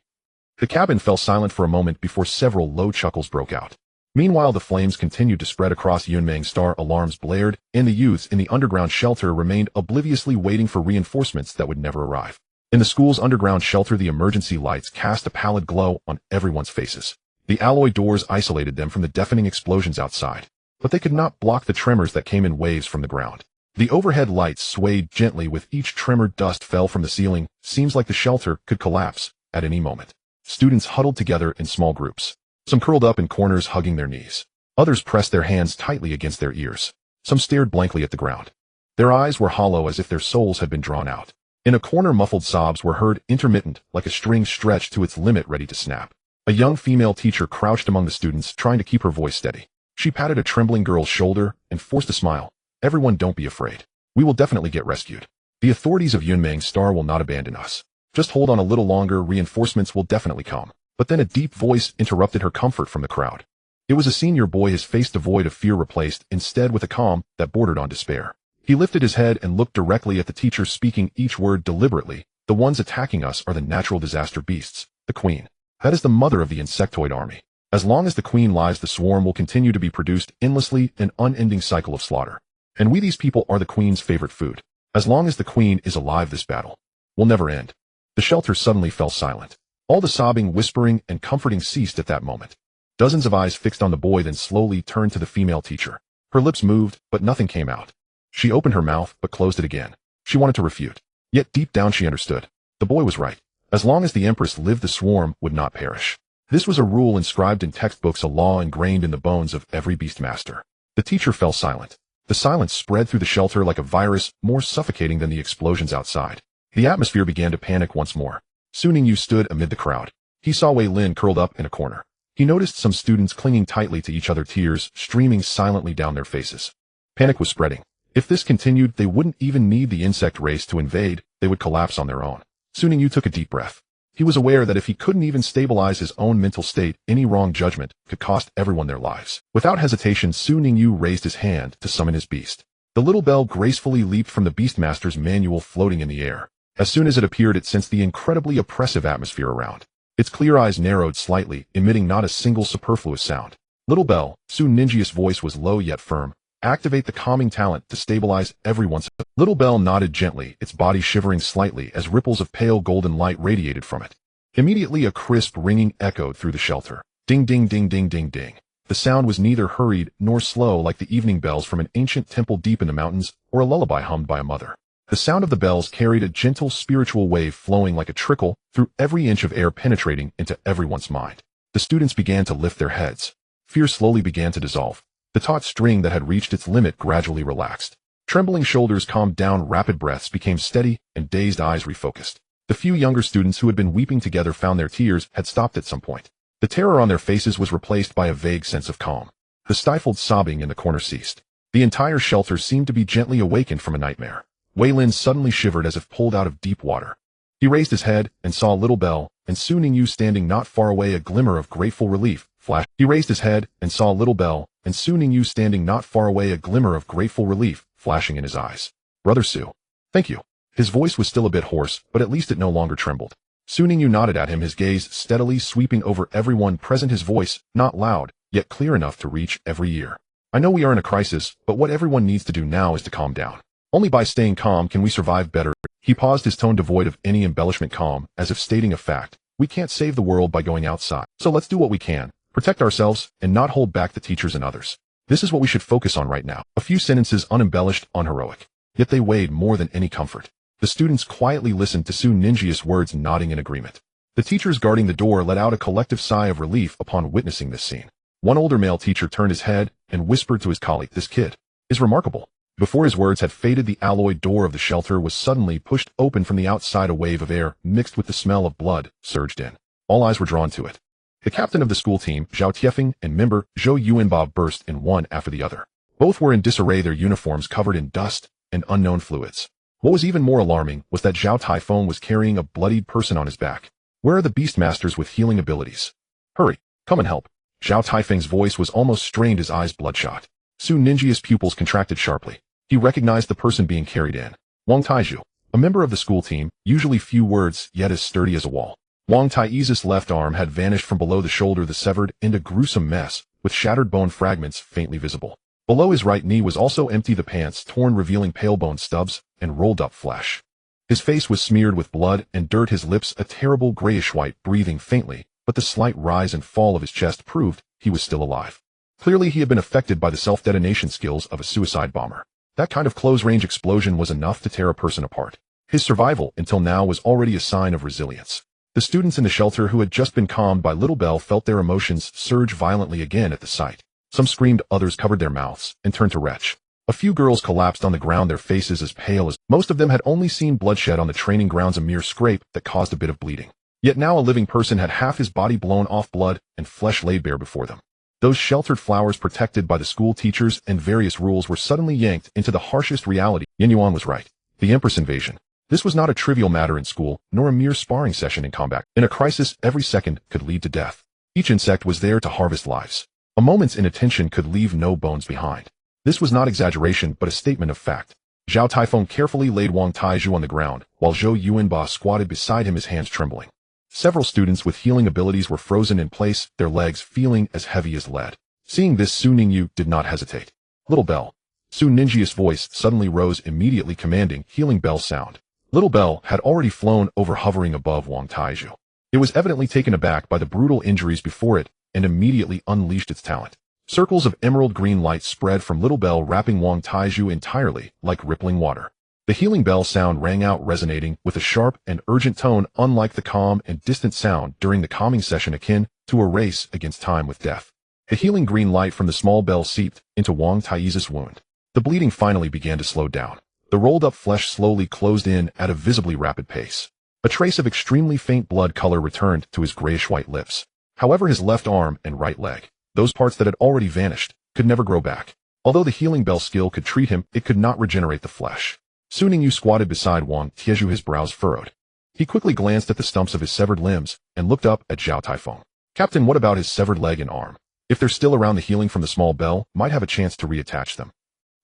A: The cabin fell silent for a moment before several low chuckles broke out. Meanwhile, the flames continued to spread across Yunmang's star, alarms blared, and the youths in the underground shelter remained obliviously waiting for reinforcements that would never arrive. In the school's underground shelter, the emergency lights cast a pallid glow on everyone's faces. The alloy doors isolated them from the deafening explosions outside, but they could not block the tremors that came in waves from the ground. The overhead lights swayed gently with each tremor. Dust fell from the ceiling. Seems like the shelter could collapse at any moment. Students huddled together in small groups. Some curled up in corners, hugging their knees. Others pressed their hands tightly against their ears. Some stared blankly at the ground. Their eyes were hollow, as if their souls had been drawn out. In a corner, muffled sobs were heard, intermittent, like a string stretched to its limit, ready to snap. A young female teacher crouched among the students, trying to keep her voice steady. She patted a trembling girl's shoulder and forced a smile. Everyone, don't be afraid. We will definitely get rescued. The authorities of Yunmang's star will not abandon us. Just hold on a little longer, reinforcements will definitely come. But then a deep voice interrupted her comfort from the crowd. It was a senior boy, his face devoid of fear, replaced instead with a calm that bordered on despair. He lifted his head and looked directly at the teacher, speaking each word deliberately. The ones attacking us are the natural disaster beasts, the Queen. That is the mother of the insectoid army. As long as the Queen lives, the swarm will continue to be produced endlessly, an unending cycle of slaughter. And we, these people, are the Queen's favorite food. As long as the Queen is alive, this battle will never end. The shelter suddenly fell silent. All the sobbing, whispering, and comforting ceased at that moment. Dozens of eyes fixed on the boy then slowly turned to the female teacher. Her lips moved, but nothing came out. She opened her mouth, but closed it again. She wanted to refute. Yet deep down she understood. The boy was right. As long as the Empress lived, the swarm would not perish. This was a rule inscribed in textbooks, a law ingrained in the bones of every beastmaster. The teacher fell silent. The silence spread through the shelter like a virus, more suffocating than the explosions outside. The atmosphere began to panic once more. Su Ningyu stood amid the crowd. He saw Wei Lin curled up in a corner. He noticed some students clinging tightly to each other, tears streaming silently down their faces. Panic was spreading. If this continued, they wouldn't even need the insect race to invade, they would collapse on their own. Su Ningyu took a deep breath. He was aware that if he couldn't even stabilize his own mental state, any wrong judgment could cost everyone their lives. Without hesitation, Su Ningyu raised his hand to summon his beast. The little bell gracefully leaped from the Beastmaster's manual, floating in the air. As soon as it appeared, it sensed the incredibly oppressive atmosphere around. Its clear eyes narrowed slightly, emitting not a single superfluous sound. Little bell, Su Ninjia's voice was low yet firm. Activate the calming talent to stabilize everyone's. Little bell nodded gently, its body shivering slightly as ripples of pale golden light radiated from it. Immediately a crisp ringing echoed through the shelter. Ding ding ding ding ding ding. The sound was neither hurried nor slow, like the evening bells from an ancient temple deep in the mountains, or a lullaby hummed by a mother. The sound of the bells carried a gentle spiritual wave flowing like a trickle through every inch of air, penetrating into everyone's mind. The students began to lift their heads. Fear slowly began to dissolve. The taut string that had reached its limit gradually relaxed. Trembling shoulders calmed down, rapid breaths became steady, and dazed eyes refocused. The few younger students who had been weeping together found their tears had stopped at some point. The terror on their faces was replaced by a vague sense of calm. The stifled sobbing in the corner ceased. The entire shelter seemed to be gently awakened from a nightmare. Wei Lin suddenly shivered as if pulled out of deep water. He raised his head and saw Little Bell and Su Ningyu standing not far away. A glimmer of grateful relief flashed. He raised his head and saw Little Bell and Su Ningyu standing not far away, a glimmer of grateful relief flashing in his eyes. Brother Su. Thank you. His voice was still a bit hoarse, but at least it no longer trembled. Su Ningyu nodded at him, his gaze steadily sweeping over everyone present, his voice not loud, yet clear enough to reach every ear. I know we are in a crisis, but what everyone needs to do now is to calm down. Only by staying calm can we survive better. He paused, his tone devoid of any embellishment, calm, as if stating a fact. We can't save the world by going outside. So let's do what we can. Protect ourselves, and not hold back the teachers and others. This is what we should focus on right now. A few sentences, unembellished, unheroic. Yet they weighed more than any comfort. The students quietly listened to Su Ninjia's words, nodding in agreement. The teachers guarding the door let out a collective sigh of relief upon witnessing this scene. One older male teacher turned his head and whispered to his colleague, "This kid is remarkable." Before his words had faded, the alloy door of the shelter was suddenly pushed open from the outside. A wave of air, mixed with the smell of blood, surged in. All eyes were drawn to it. The captain of the school team, Zhao Tiefeng, and member, Zhou Yuanba, burst in one after the other. Both were in disarray, their uniforms covered in dust and unknown fluids. What was even more alarming was that Zhao Taifeng was carrying a bloodied person on his back. Where are the beastmasters with healing abilities? Hurry, come and help. Zhao Taifeng's voice was almost strained, his eyes bloodshot. Su Ninjia's pupils contracted sharply. He recognized the person being carried in. Wang Taizhu, a member of the school team, usually few words, yet as sturdy as a wall. Wang Taizhu's left arm had vanished from below the shoulder, the severed into a gruesome mess, with shattered bone fragments faintly visible. Below his right knee was also empty, the pants torn, revealing pale bone stubs and rolled up flesh. His face was smeared with blood and dirt, his lips a terrible grayish white, breathing faintly, but the slight rise and fall of his chest proved he was still alive. Clearly he had been affected by the self-detonation skills of a suicide bomber. That kind of close-range explosion was enough to tear a person apart. His survival until now was already a sign of resilience. The students in the shelter, who had just been calmed by Little Bell, felt their emotions surge violently again at the sight. Some screamed, others covered their mouths and turned to retch. A few girls collapsed on the ground, their faces as pale as most of them had only seen bloodshed on the training grounds, a mere scrape that caused a bit of bleeding. Yet now a living person had half his body blown off, blood and flesh laid bare before them. Those sheltered flowers, protected by the school teachers and various rules, were suddenly yanked into the harshest reality. Yin Yuan was right. The Empress invasion. This was not a trivial matter in school, nor a mere sparring session in combat. In a crisis, every second could lead to death. Each insect was there to harvest lives. A moment's inattention could leave no bones behind. This was not exaggeration, but a statement of fact. Zhao Taifeng carefully laid Wang Taizhu on the ground, while Zhou Yuanba squatted beside him, his hands trembling. Several students with healing abilities were frozen in place, their legs feeling as heavy as lead. Seeing this, Su Ningyu did not hesitate. Little Bell. Su Ninjia's voice suddenly rose, immediately commanding healing bell sound. Little Bell had already flown over, hovering above Wang Taizhu. It was evidently taken aback by the brutal injuries before it and immediately unleashed its talent. Circles of emerald green light spread from Little Bell, wrapping Wang Taiju entirely like rippling water. The healing bell sound rang out, resonating with a sharp and urgent tone, unlike the calm and distant sound during the calming session, akin to a race against time with death. The healing green light from the small bell seeped into Wang Taizu's wound. The bleeding finally began to slow down. The rolled-up flesh slowly closed in at a visibly rapid pace. A trace of extremely faint blood color returned to his grayish-white lips. However, his left arm and right leg, those parts that had already vanished, could never grow back. Although the healing bell skill could treat him, it could not regenerate the flesh. Su Ningyu squatted beside Wang Taiju, his brows furrowed. He quickly glanced at the stumps of his severed limbs and looked up at Zhao Taifeng. "Captain, what about his severed leg and arm? If they're still around, the healing from the small bell might have a chance to reattach them."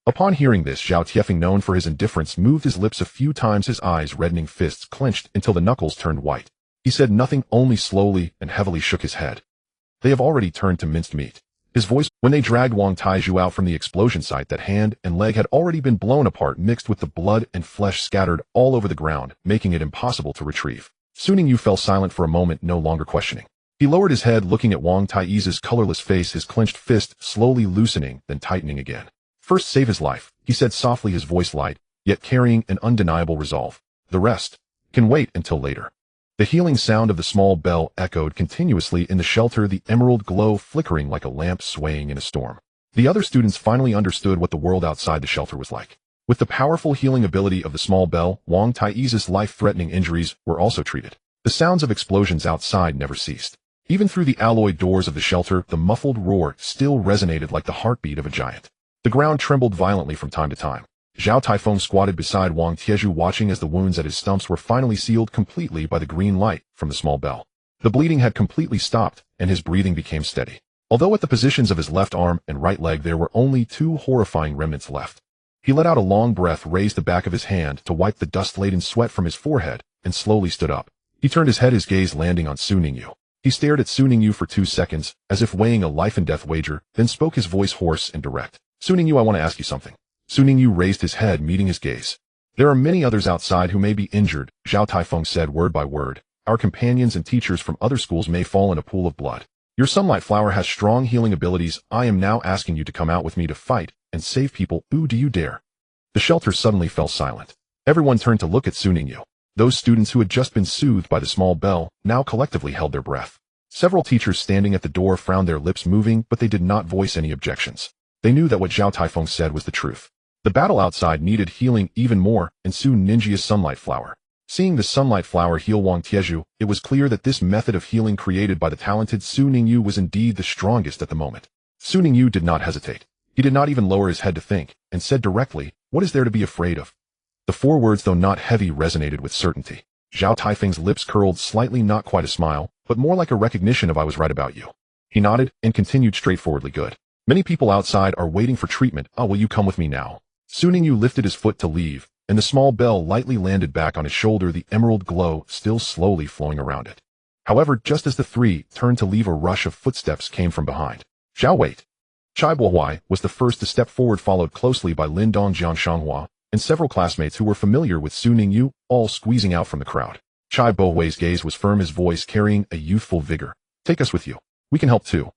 A: Upon hearing this, Zhao Taifeng, known for his indifference, moved his lips a few times, his eyes reddening, fists clenched until the knuckles turned white. He said nothing, only slowly and heavily shook his head. "They have already turned to minced meat." His voice, when they dragged Wang Taiju out from the explosion site, that hand and leg had already been blown apart, mixed with the blood and flesh scattered all over the ground, making it impossible to retrieve. Su Ningyu fell silent for a moment, no longer questioning. He lowered his head, looking at Wang Taizu's colorless face, his clenched fist slowly loosening, then tightening again. "First save his life," he said softly, his voice light, yet carrying an undeniable resolve. "The rest can wait until later." The healing sound of the small bell echoed continuously in the shelter, the emerald glow flickering like a lamp swaying in a storm. The other students finally understood what the world outside the shelter was like. With the powerful healing ability of the small bell, Wang Taizu's life-threatening injuries were also treated. The sounds of explosions outside never ceased. Even through the alloyed doors of the shelter, the muffled roar still resonated like the heartbeat of a giant. The ground trembled violently from time to time. Zhao Taifeng squatted beside Wang Taiju, watching as the wounds at his stumps were finally sealed completely by the green light from the small bell. The bleeding had completely stopped, and his breathing became steady. Although at the positions of his left arm and right leg there were only two horrifying remnants left. He let out a long breath, raised the back of his hand to wipe the dust-laden sweat from his forehead, and slowly stood up. He turned his head, his gaze landing on Su Ningyu. He stared at Su Ningyu for 2 seconds, as if weighing a life-and-death wager, then spoke, his voice hoarse and direct. "Su Ningyu, I want to ask you something." Su Ningyu raised his head, meeting his gaze. "There are many others outside who may be injured," Zhao Taifeng said word by word. "Our companions and teachers from other schools may fall in a pool of blood. Your sunlight flower has strong healing abilities. I am now asking you to come out with me to fight and save people. Ooh, do you dare?" The shelter suddenly fell silent. Everyone turned to look at Su Ningyu. Those students who had just been soothed by the small bell now collectively held their breath. Several teachers standing at the door frowned, their lips moving, but they did not voice any objections. They knew that what Zhao Taifeng said was the truth. The battle outside needed healing even more, and Su Ningya's sunlight flower. Seeing the sunlight flower heal Wang Taiju, it was clear that this method of healing created by the talented Su Ningyu was indeed the strongest at the moment. Su Ningyu did not hesitate. He did not even lower his head to think, and said directly, "What is there to be afraid of?" The 4 words, though not heavy, resonated with certainty. Zhao Taifeng's lips curled slightly, not quite a smile, but more like a recognition of "I was right about you." He nodded and continued straightforwardly, "Good. Many people outside are waiting for treatment. Will you come with me now?" Su Ningyu lifted his foot to leave, and the small bell lightly landed back on his shoulder, the emerald glow still slowly flowing around it. However, just as the 3 turned to leave, a rush of footsteps came from behind. "Zhao, wait." Chai Bohui was the first to step forward, followed closely by Lindong Jianshanghua and several classmates who were familiar with Su Ningyu, all squeezing out from the crowd. Chai Bohui's gaze was firm, his voice carrying a youthful vigor. "Take us with you. We can help too."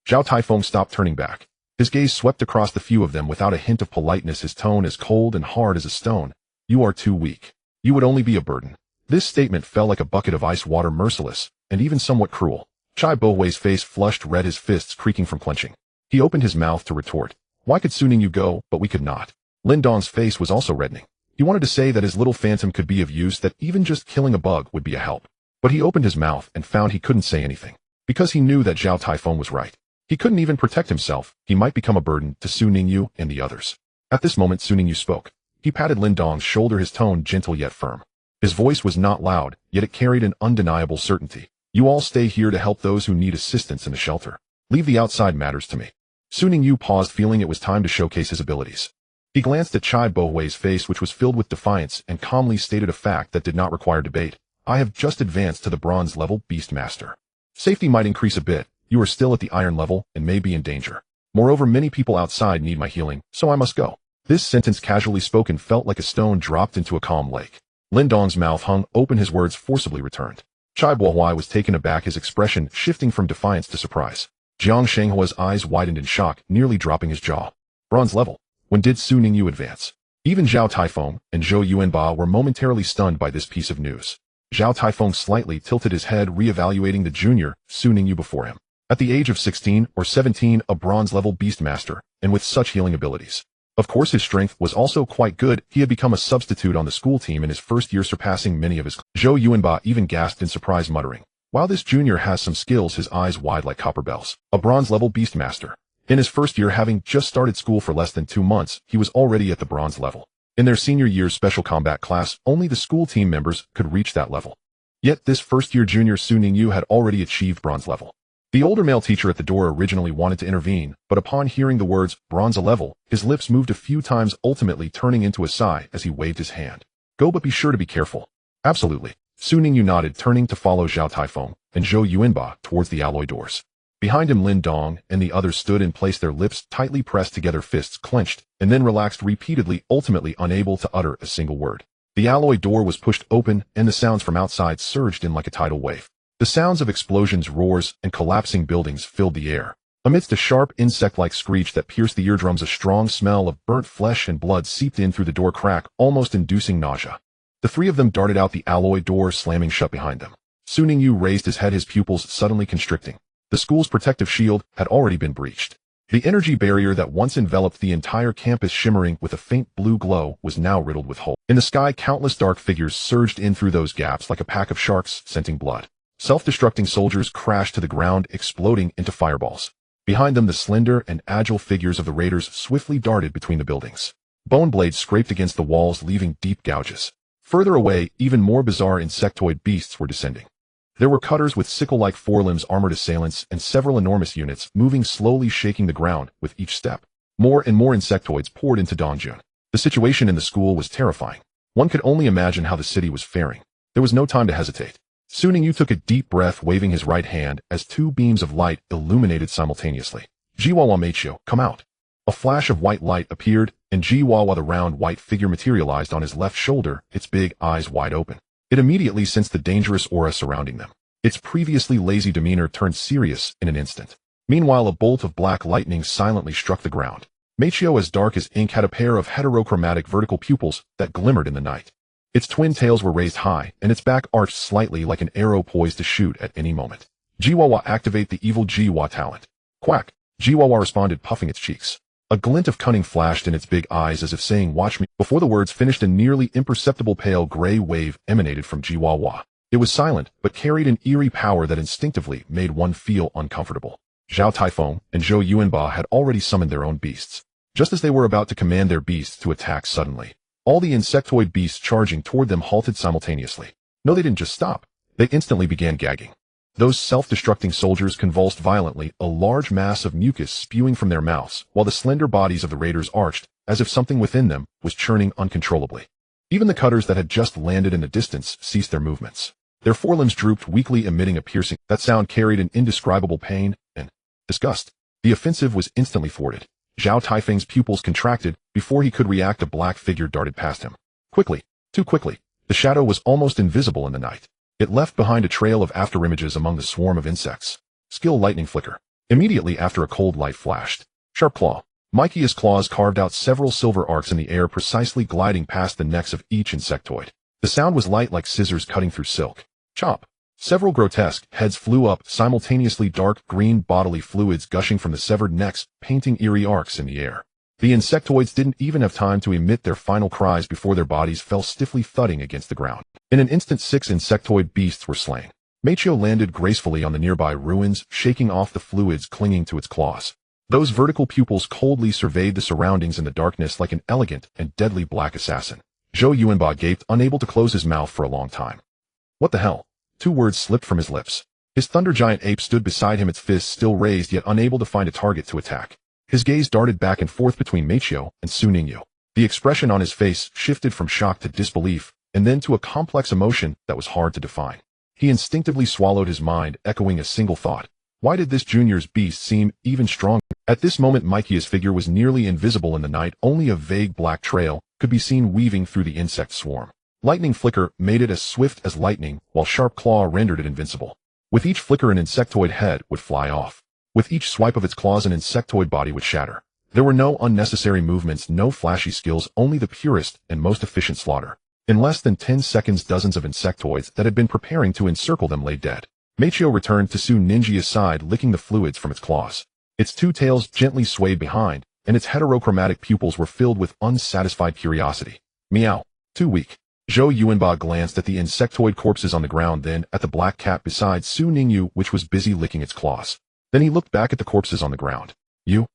A: Zhao Taifeng stopped, turning back. His gaze swept across the few of them without a hint of politeness, his tone as cold and hard as a stone. "You are too weak. You would only be a burden." This statement fell like a bucket of ice water, merciless, and even somewhat cruel. Chai Bohui's face flushed red, his fists creaking from clenching. He opened his mouth to retort. Why could Su Ningyu go, but we could not? Lindong's face was also reddening. He wanted to say that his little phantom could be of use, that even just killing a bug would be a help. But he opened his mouth and found he couldn't say anything, because he knew that Zhao Taifeng was right. He couldn't even protect himself. He might become a burden to Su Ningyu and the others. At this moment, Su Ningyu spoke. He patted Lindong's shoulder, his tone gentle yet firm. His voice was not loud, yet it carried an undeniable certainty. "You all stay here to help those who need assistance in the shelter. Leave the outside matters to me." Su Ningyu paused, feeling it was time to showcase his abilities. He glanced at Chai Bohui's face, which was filled with defiance, and calmly stated a fact that did not require debate. "I have just advanced to the bronze level Beast Master. Safety might increase a bit. You are still at the iron level and may be in danger. Moreover, many people outside need my healing, so I must go." This sentence, casually spoken, felt like a stone dropped into a calm lake. Lindong's mouth hung open, his words forcibly returned. Chai Bohuai was taken aback, his expression shifting from defiance to surprise. Jiang Shenghua's eyes widened in shock, nearly dropping his jaw. Bronze level. When did Su Ningyu advance? Even Zhao Taifeng and Zhou Yuanba were momentarily stunned by this piece of news. Zhao Taifeng slightly tilted his head, re-evaluating the junior Su Ningyu before him. At the age of 16 or 17, a bronze-level beastmaster, and with such healing abilities. Of course, his strength was also quite good. He had become a substitute on the school team in his first year, surpassing many of his. Zhou Yuanba even gasped in surprise, muttering, "While this junior has some skills," his eyes wide like copper bells. A bronze-level beastmaster. In his first year, having just started school for less than 2 months, he was already at the bronze level. In their senior year's special combat class, only the school team members could reach that level. Yet this first-year junior Su Ningyu had already achieved bronze level. The older male teacher at the door originally wanted to intervene, but upon hearing the words, bronze level, his lips moved a few times, ultimately turning into a sigh as he waved his hand. "Go, but be sure to be careful." "Absolutely." Su Ningyu nodded, turning to follow Zhao Taifeng and Zhou Yuanba towards the alloy doors. Behind him, Lin Dong and the others stood and placed their lips tightly pressed together, fists clenched, and then relaxed repeatedly, ultimately unable to utter a single word. The alloy door was pushed open, and the sounds from outside surged in like a tidal wave. The sounds of explosions, roars, and collapsing buildings filled the air. Amidst a sharp insect-like screech that pierced the eardrums, a strong smell of burnt flesh and blood seeped in through the door crack, almost inducing nausea. The three of them darted out the alloy door, slamming shut behind them. Su Ningyu raised his head, his pupils suddenly constricting. The school's protective shield had already been breached. The energy barrier that once enveloped the entire campus, shimmering with a faint blue glow, was now riddled with holes. In the sky, countless dark figures surged in through those gaps like a pack of sharks scenting blood. Self-destructing soldiers crashed to the ground, exploding into fireballs. Behind them, the slender and agile figures of the raiders swiftly darted between the buildings. Bone blades scraped against the walls, leaving deep gouges. Further away, even more bizarre insectoid beasts were descending. There were cutters with sickle-like forelimbs, armored assailants, and several enormous units, moving slowly, shaking the ground with each step. More and more insectoids poured into Dongjun. The situation in the school was terrifying. One could only imagine how the city was faring. There was no time to hesitate. Su Ningyu took a deep breath, waving his right hand as 2 beams of light illuminated simultaneously. "Jiwawa Meichio, come out." A flash of white light appeared, and Jiwawa, the round white figure, materialized on his left shoulder, its big eyes wide open. It immediately sensed the dangerous aura surrounding them. Its previously lazy demeanor turned serious in an instant. Meanwhile, a bolt of black lightning silently struck the ground. Meichio, as dark as ink, had a pair of heterochromatic vertical pupils that glimmered in the night. Its twin tails were raised high, and its back arched slightly like an arrow poised to shoot at any moment. "Jiwawa, activate the evil Jiwa talent." "Quack." Jiwawa responded, puffing its cheeks. A glint of cunning flashed in its big eyes, as if saying, "Watch me." Before the words finished, a nearly imperceptible pale gray wave emanated from Jiwawa. It was silent, but carried an eerie power that instinctively made one feel uncomfortable. Zhao Taifeng and Zhou Yuanba had already summoned their own beasts. Just as they were about to command their beasts to attack, suddenly, all the insectoid beasts charging toward them halted simultaneously. No, they didn't just stop. They instantly began gagging. Those self-destructing soldiers convulsed violently, a large mass of mucus spewing from their mouths, while the slender bodies of the raiders arched, as if something within them was churning uncontrollably. Even the cutters that had just landed in the distance ceased their movements. Their forelimbs drooped weakly, emitting a piercing. That sound carried an indescribable pain and disgust. The offensive was instantly thwarted. Zhao Taifeng's pupils contracted. Before he could react, a black figure darted past him. Quickly, too quickly. The shadow was almost invisible in the night. It left behind a trail of afterimages among the swarm of insects. Skill lightning flicker. Immediately after, a cold light flashed. Sharp claw. Mikey's claws carved out several silver arcs in the air, precisely gliding past the necks of each insectoid. The sound was light, like scissors cutting through silk. Chop. Several grotesque heads flew up, simultaneously, dark green bodily fluids gushing from the severed necks, painting eerie arcs in the air. The insectoids didn't even have time to emit their final cries before their bodies fell stiffly thudding against the ground. In an instant, 6 insectoid beasts were slain. Meichio landed gracefully on the nearby ruins, shaking off the fluids clinging to its claws. Those vertical pupils coldly surveyed the surroundings in the darkness like an elegant and deadly black assassin. Zhou Yuanba gaped, unable to close his mouth for a long time. "What the hell?" 2 words slipped from his lips. His thunder giant ape stood beside him, its fists still raised, yet unable to find a target to attack. His gaze darted back and forth between Meichio and Su Ningyu. The expression on his face shifted from shock to disbelief, and then to a complex emotion that was hard to define. He instinctively swallowed his mind, echoing a single thought. Why did this junior's beast seem even stronger? At this moment, Mikey's figure was nearly invisible in the night. Only a vague black trail could be seen weaving through the insect swarm. Lightning flicker made it as swift as lightning, while sharp claw rendered it invincible. With each flicker an insectoid head would fly off. With each swipe of its claws an insectoid body would shatter. There were no unnecessary movements, no flashy skills, only the purest and most efficient slaughter. In less than 10 seconds dozens of insectoids that had been preparing to encircle them lay dead. Machio returned to Su Ninjia's side, licking the fluids from its claws. Its two tails gently swayed behind, and its heterochromatic pupils were filled with unsatisfied curiosity. Meow. Too weak. Zhou Yuanba glanced at the insectoid corpses on the ground, then at the black cat beside Su Ningyu, which was busy licking its claws. Then he looked back at the corpses on the ground. Your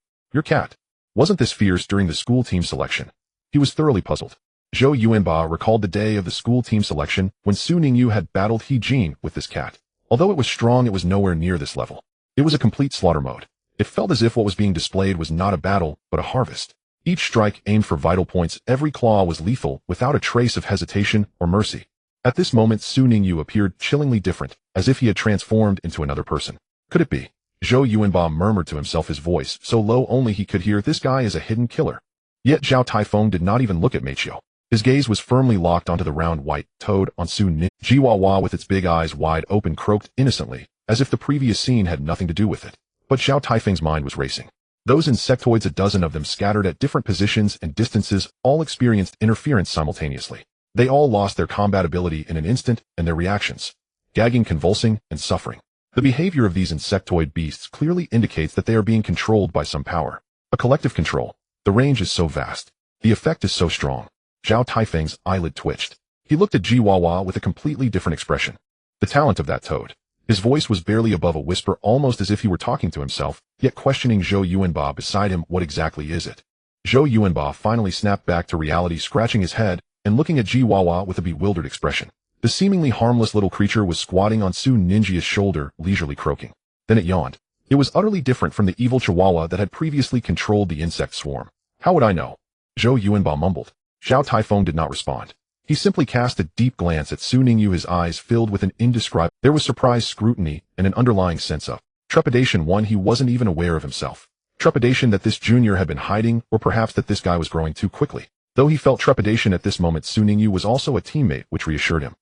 A: cat. Wasn't this fierce during the school team selection? He was thoroughly puzzled. Zhou Yuanba recalled the day of the school team selection when Su Ningyu had battled He Jin with this cat. Although it was strong, it was nowhere near this level. It was a complete slaughter mode. It felt as if what was being displayed was not a battle, but a harvest. Each strike aimed for vital points, every claw was lethal, without a trace of hesitation or mercy. At this moment Su Ningyu appeared chillingly different, as if he had transformed into another person. Could it be? Zhou Yuanba murmured to himself, his voice so low only he could hear, this guy is a hidden killer. Yet Zhao Taifeng did not even look at Machio. His gaze was firmly locked onto the round white toad on Su Nin. Jiwawa with its big eyes wide open croaked innocently, as if the previous scene had nothing to do with it. But Zhao Taifeng's mind was racing. Those insectoids, a dozen of them scattered at different positions and distances, all experienced interference simultaneously. They all lost their combat ability in an instant, and their reactions. Gagging, convulsing, and suffering. The behavior of these insectoid beasts clearly indicates that they are being controlled by some power. A collective control. The range is so vast. The effect is so strong. Zhao Taifeng's eyelid twitched. He looked at Jiwawa with a completely different expression. The talent of that toad. His voice was barely above a whisper, almost as if he were talking to himself, yet questioning Zhou Yuanba beside him. What exactly is it? Zhou Yuanba finally snapped back to reality, scratching his head and looking at Jiwawa with a bewildered expression. The seemingly harmless little creature was squatting on Su Ninjia's shoulder, leisurely croaking. Then it yawned. It was utterly different from the evil chihuahua that had previously controlled the insect swarm. How would I know? Zhou Yuanba mumbled. Zhao Taifeng did not respond. He simply cast a deep glance at Su Ningyu, his eyes filled with an indescribable. There was surprised scrutiny and an underlying sense of trepidation, one he wasn't even aware of himself. Trepidation that this junior had been hiding, or perhaps that this guy was growing too quickly. Though he felt trepidation at this moment, Su Ningyu was also a teammate, which reassured him.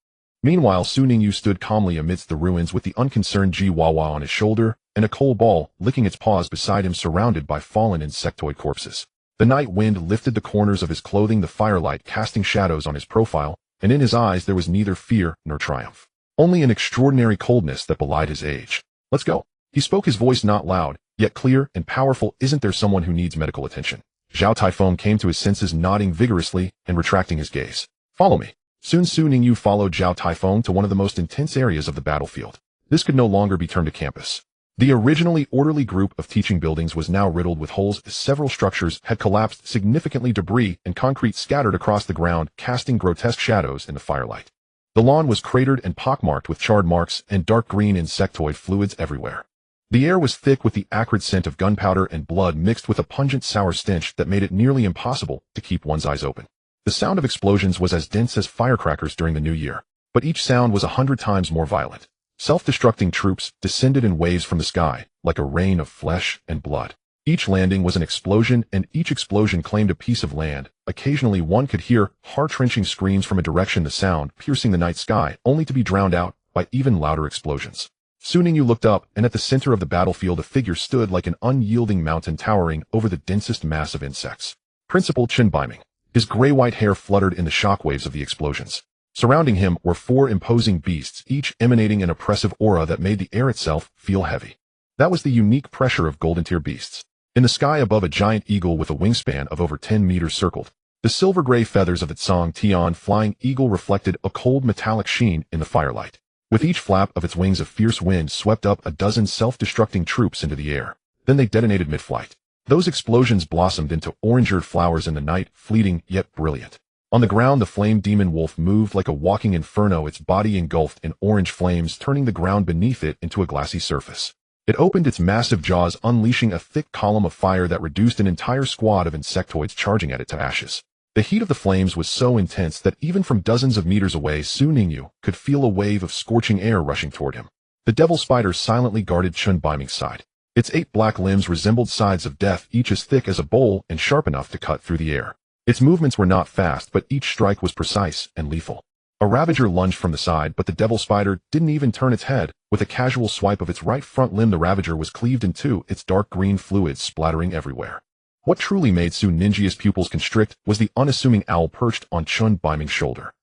A: Meanwhile, Su Ningyu stood calmly amidst the ruins with the unconcerned Jiwawa on his shoulder and a coal ball licking its paws beside him, surrounded by fallen insectoid corpses. The night wind lifted the corners of his clothing, the firelight casting shadows on his profile, and in his eyes there was neither fear nor triumph. Only an extraordinary coldness that belied his age. Let's go. He spoke, his voice not loud, yet clear and powerful. Isn't there someone who needs medical attention? Zhao Taifeng came to his senses, nodding vigorously and retracting his gaze. Follow me. Soon Su Ningyu followed Zhao Taifeng to one of the most intense areas of the battlefield. This could no longer be termed a campus. The originally orderly group of teaching buildings was now riddled with holes as several structures had collapsed significantly. Debris and concrete scattered across the ground, casting grotesque shadows in the firelight. The lawn was cratered and pockmarked with charred marks and dark green insectoid fluids everywhere. The air was thick with the acrid scent of gunpowder and blood mixed with a pungent sour stench that made it nearly impossible to keep one's eyes open. The sound of explosions was as dense as firecrackers during the new year, but each sound was 100 times more violent. Self-destructing troops descended in waves from the sky, like a rain of flesh and blood. Each landing was an explosion, and each explosion claimed a piece of land. Occasionally one could hear heart-wrenching screams from a direction, the sound piercing the night sky, only to be drowned out by even louder explosions. Su Ningyu looked up, and at the center of the battlefield a figure stood like an unyielding mountain, towering over the densest mass of insects. Principal Chen Baiming. His gray-white hair fluttered in the shockwaves of the explosions. Surrounding him were 4 imposing beasts, each emanating an oppressive aura that made the air itself feel heavy. That was the unique pressure of golden tier beasts. In the sky above, a giant eagle with a wingspan of over 10 meters circled. The silver-gray feathers of the Tsang Tian flying eagle reflected a cold metallic sheen in the firelight. With each flap of its wings, a fierce wind swept up a dozen self-destructing troops into the air. Then they detonated mid-flight. Those explosions blossomed into orange-eared flowers in the night, fleeting yet brilliant. On the ground, the flame demon wolf moved like a walking inferno, its body engulfed in orange flames, turning the ground beneath it into a glassy surface. It opened its massive jaws, unleashing a thick column of fire that reduced an entire squad of insectoids charging at it to ashes. The heat of the flames was so intense that even from dozens of meters away, Su Ningyu could feel a wave of scorching air rushing toward him. The devil spider silently guarded Chen Baiming's side. Its 8 black limbs resembled sides of death, each as thick as a bowl and sharp enough to cut through the air. Its movements were not fast, but each strike was precise and lethal. A ravager lunged from the side, but the devil spider didn't even turn its head. With a casual swipe of its right front limb, the ravager was cleaved in two, its dark green fluids splattering everywhere. What truly made Su Ninjia's pupils constrict was the unassuming owl perched on Chun Baiming's shoulder.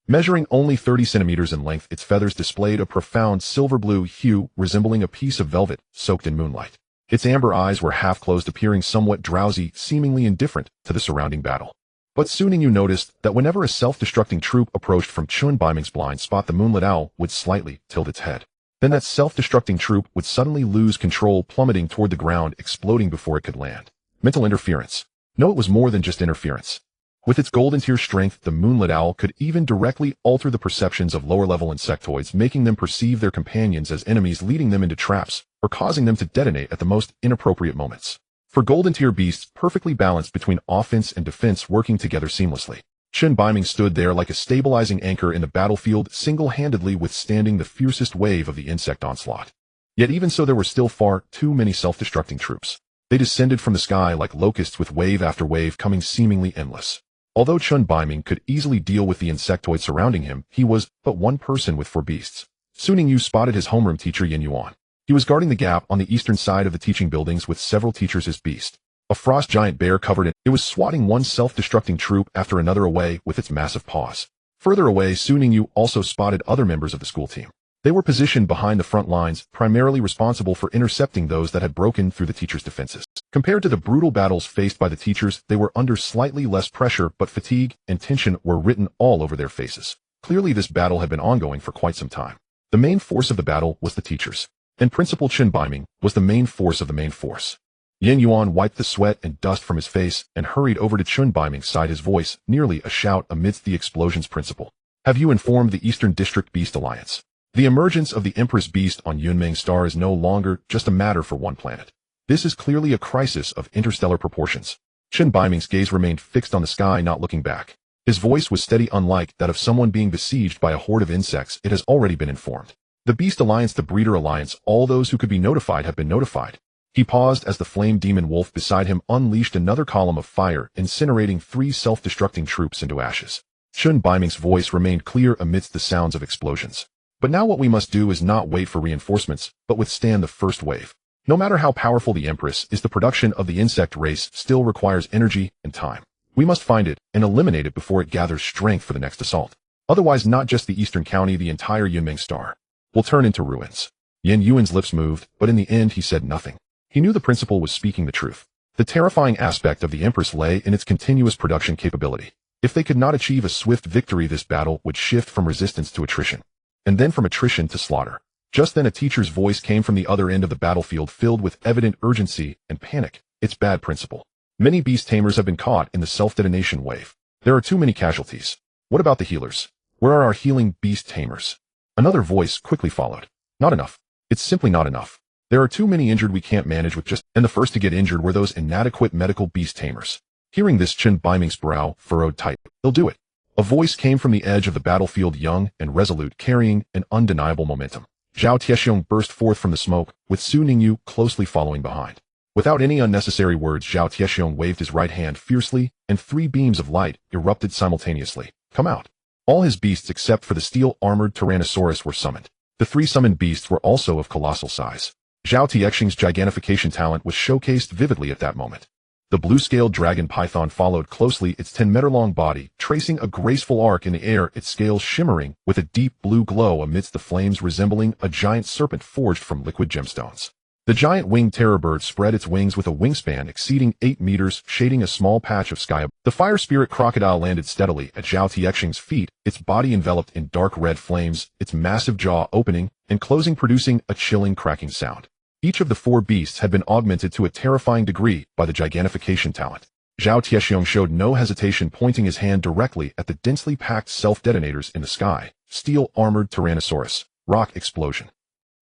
A: Measuring only 30 centimeters in length, its feathers displayed a profound silver-blue hue resembling a piece of velvet soaked in moonlight. Its amber eyes were half-closed, appearing somewhat drowsy, seemingly indifferent to the surrounding battle. But soon Ningyu noticed that whenever a self-destructing troop approached from Chun Baiming's blind spot, the moonlit owl would slightly tilt its head. Then that self-destructing troop would suddenly lose control, plummeting toward the ground, exploding before it could land. Mental interference. No, it was more than just interference. With its golden tier strength, the moonlit owl could even directly alter the perceptions of lower-level insectoids, making them perceive their companions as enemies, leading them into traps, or causing them to detonate at the most inappropriate moments. For golden tier beasts, perfectly balanced between offense and defense, working together seamlessly. Chun Baiming stood there like a stabilizing anchor in the battlefield, single-handedly withstanding the fiercest wave of the insect onslaught. Yet even so, there were still far too many self-destructing troops. They descended from the sky like locusts, with wave after wave coming, seemingly endless. Although Chun Baiming could easily deal with the insectoids surrounding him, he was but one person with 4 beasts. Soon Ningyu spotted his homeroom teacher Yin Yuan. He was guarding the gap on the eastern side of the teaching buildings with several teachers as beast. A frost giant bear covered it. It was swatting one self-destructing troop after another away with its massive paws. Further away, Su Ningyu also spotted other members of the school team. They were positioned behind the front lines, primarily responsible for intercepting those that had broken through the teachers' defenses. Compared to the brutal battles faced by the teachers, they were under slightly less pressure, but fatigue and tension were written all over their faces. Clearly, this battle had been ongoing for quite some time. The main force of the battle was the teachers, and Principal Chun Baiming was the main force of the main force. Yin Yuan wiped the sweat and dust from his face and hurried over to Chun Baiming's side, his voice nearly a shout amidst the explosions. Principal, have you informed the Eastern District Beast Alliance? The emergence of the Empress Beast on Yunmeng Star is no longer just a matter for one planet. This is clearly a crisis of interstellar proportions. Chun Baiming's gaze remained fixed on the sky, not looking back. His voice was steady, unlike that of someone being besieged by a horde of insects. It has already been informed. The Beast Alliance, the Breeder Alliance, all those who could be notified have been notified. He paused as the flame demon wolf beside him unleashed another column of fire, incinerating 3 self-destructing troops into ashes. Chun Baiming's voice remained clear amidst the sounds of explosions. But now what we must do is not wait for reinforcements, but withstand the first wave. No matter how powerful the Empress is, the production of the insect race still requires energy and time. We must find it and eliminate it before it gathers strength for the next assault. Otherwise, not just the Eastern County, the entire Yunmeng Star will turn into ruins. Yin Yuan's lips moved, but in the end he said nothing. He knew the principal was speaking the truth. The terrifying aspect of the Empress lay in its continuous production capability. If they could not achieve a swift victory, this battle would shift from resistance to attrition, and then from attrition to slaughter. Just then a teacher's voice came from the other end of the battlefield, filled with evident urgency and panic. It's bad, Principal. Many beast tamers have been caught in the self-detonation wave. There are too many casualties. What about the healers? Where are our healing beast tamers? Another voice quickly followed. Not enough. It's simply not enough. There are too many injured. We can't manage with just... And the first to get injured were those inadequate medical beast tamers. Hearing this, Chun Baiming's brow furrowed tight. They'll do it. A voice came from the edge of the battlefield, young and resolute, carrying an undeniable momentum. Zhao Tiexiong burst forth from the smoke, with Su Ningyu closely following behind. Without any unnecessary words, Zhao Tiexiong waved his right hand fiercely, and 3 beams of light erupted simultaneously. Come out. All his beasts except for the steel-armored Tyrannosaurus were summoned. The 3 summoned beasts were also of colossal size. Zhao Tiexiong's gigantification talent was showcased vividly at that moment. The blue-scaled dragon python followed closely, its 10-meter-long body tracing a graceful arc in the air, its scales shimmering with a deep blue glow amidst the flames, resembling a giant serpent forged from liquid gemstones. The giant winged terror bird spread its wings with a wingspan exceeding 8 meters, shading a small patch of sky. The fire spirit crocodile landed steadily at Zhao Tiexiong's feet, its body enveloped in dark red flames, its massive jaw opening and closing, producing a chilling cracking sound. Each of the 4 beasts had been augmented to a terrifying degree by the gigantification talent. Zhao Tiexiong showed no hesitation, pointing his hand directly at the densely packed self-detonators in the sky. Steel-armored Tyrannosaurus. Rock explosion.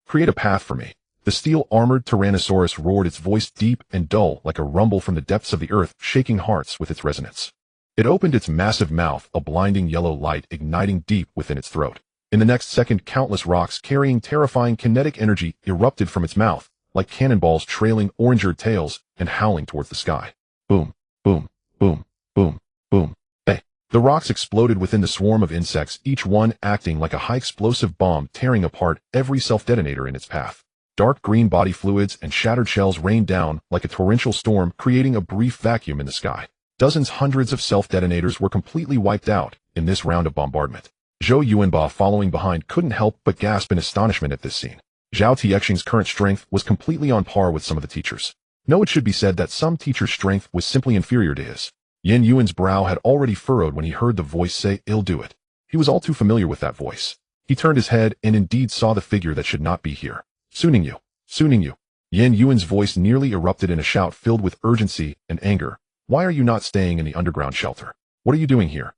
A: Create a path for me. The steel-armored Tyrannosaurus roared, its voice deep and dull like a rumble from the depths of the earth, shaking hearts with its resonance. It opened its massive mouth, a blinding yellow light igniting deep within its throat. In the next second, countless rocks carrying terrifying kinetic energy erupted from its mouth, like cannonballs trailing orange-eared tails and howling towards the sky. Boom, boom, boom, boom, boom. Hey, The rocks exploded within the swarm of insects, each one acting like a high-explosive bomb, tearing apart every self-detonator in its path. Dark green body fluids and shattered shells rained down like a torrential storm, creating a brief vacuum in the sky. Hundreds of self-detonators were completely wiped out in this round of bombardment. Zhou Yuanba, following behind, couldn't help but gasp in astonishment at this scene. Zhao Tiexing's current strength was completely on par with some of the teachers. No, it should be said that some teachers' strength was simply inferior to his. Yin Yuan's brow had already furrowed when he heard the voice say, "I'll do it." He was all too familiar with that voice. He turned his head and indeed saw the figure that should not be here. Su Ningyu. Su Ningyu. Yin Yuan's voice nearly erupted in a shout filled with urgency and anger. "Why are you not staying in the underground shelter? What are you doing here?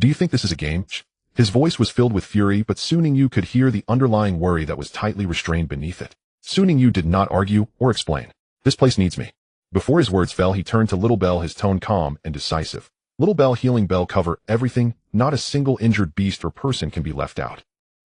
A: Do you think this is a game?" His voice was filled with fury, but Su Ningyu could hear the underlying worry that was tightly restrained beneath it. Su Ningyu did not argue or explain. "This place needs me." Before his words fell, he turned to Little Bell, his tone calm and decisive. "Little Bell, healing bell, cover everything. Not a single injured beast or person can be left out."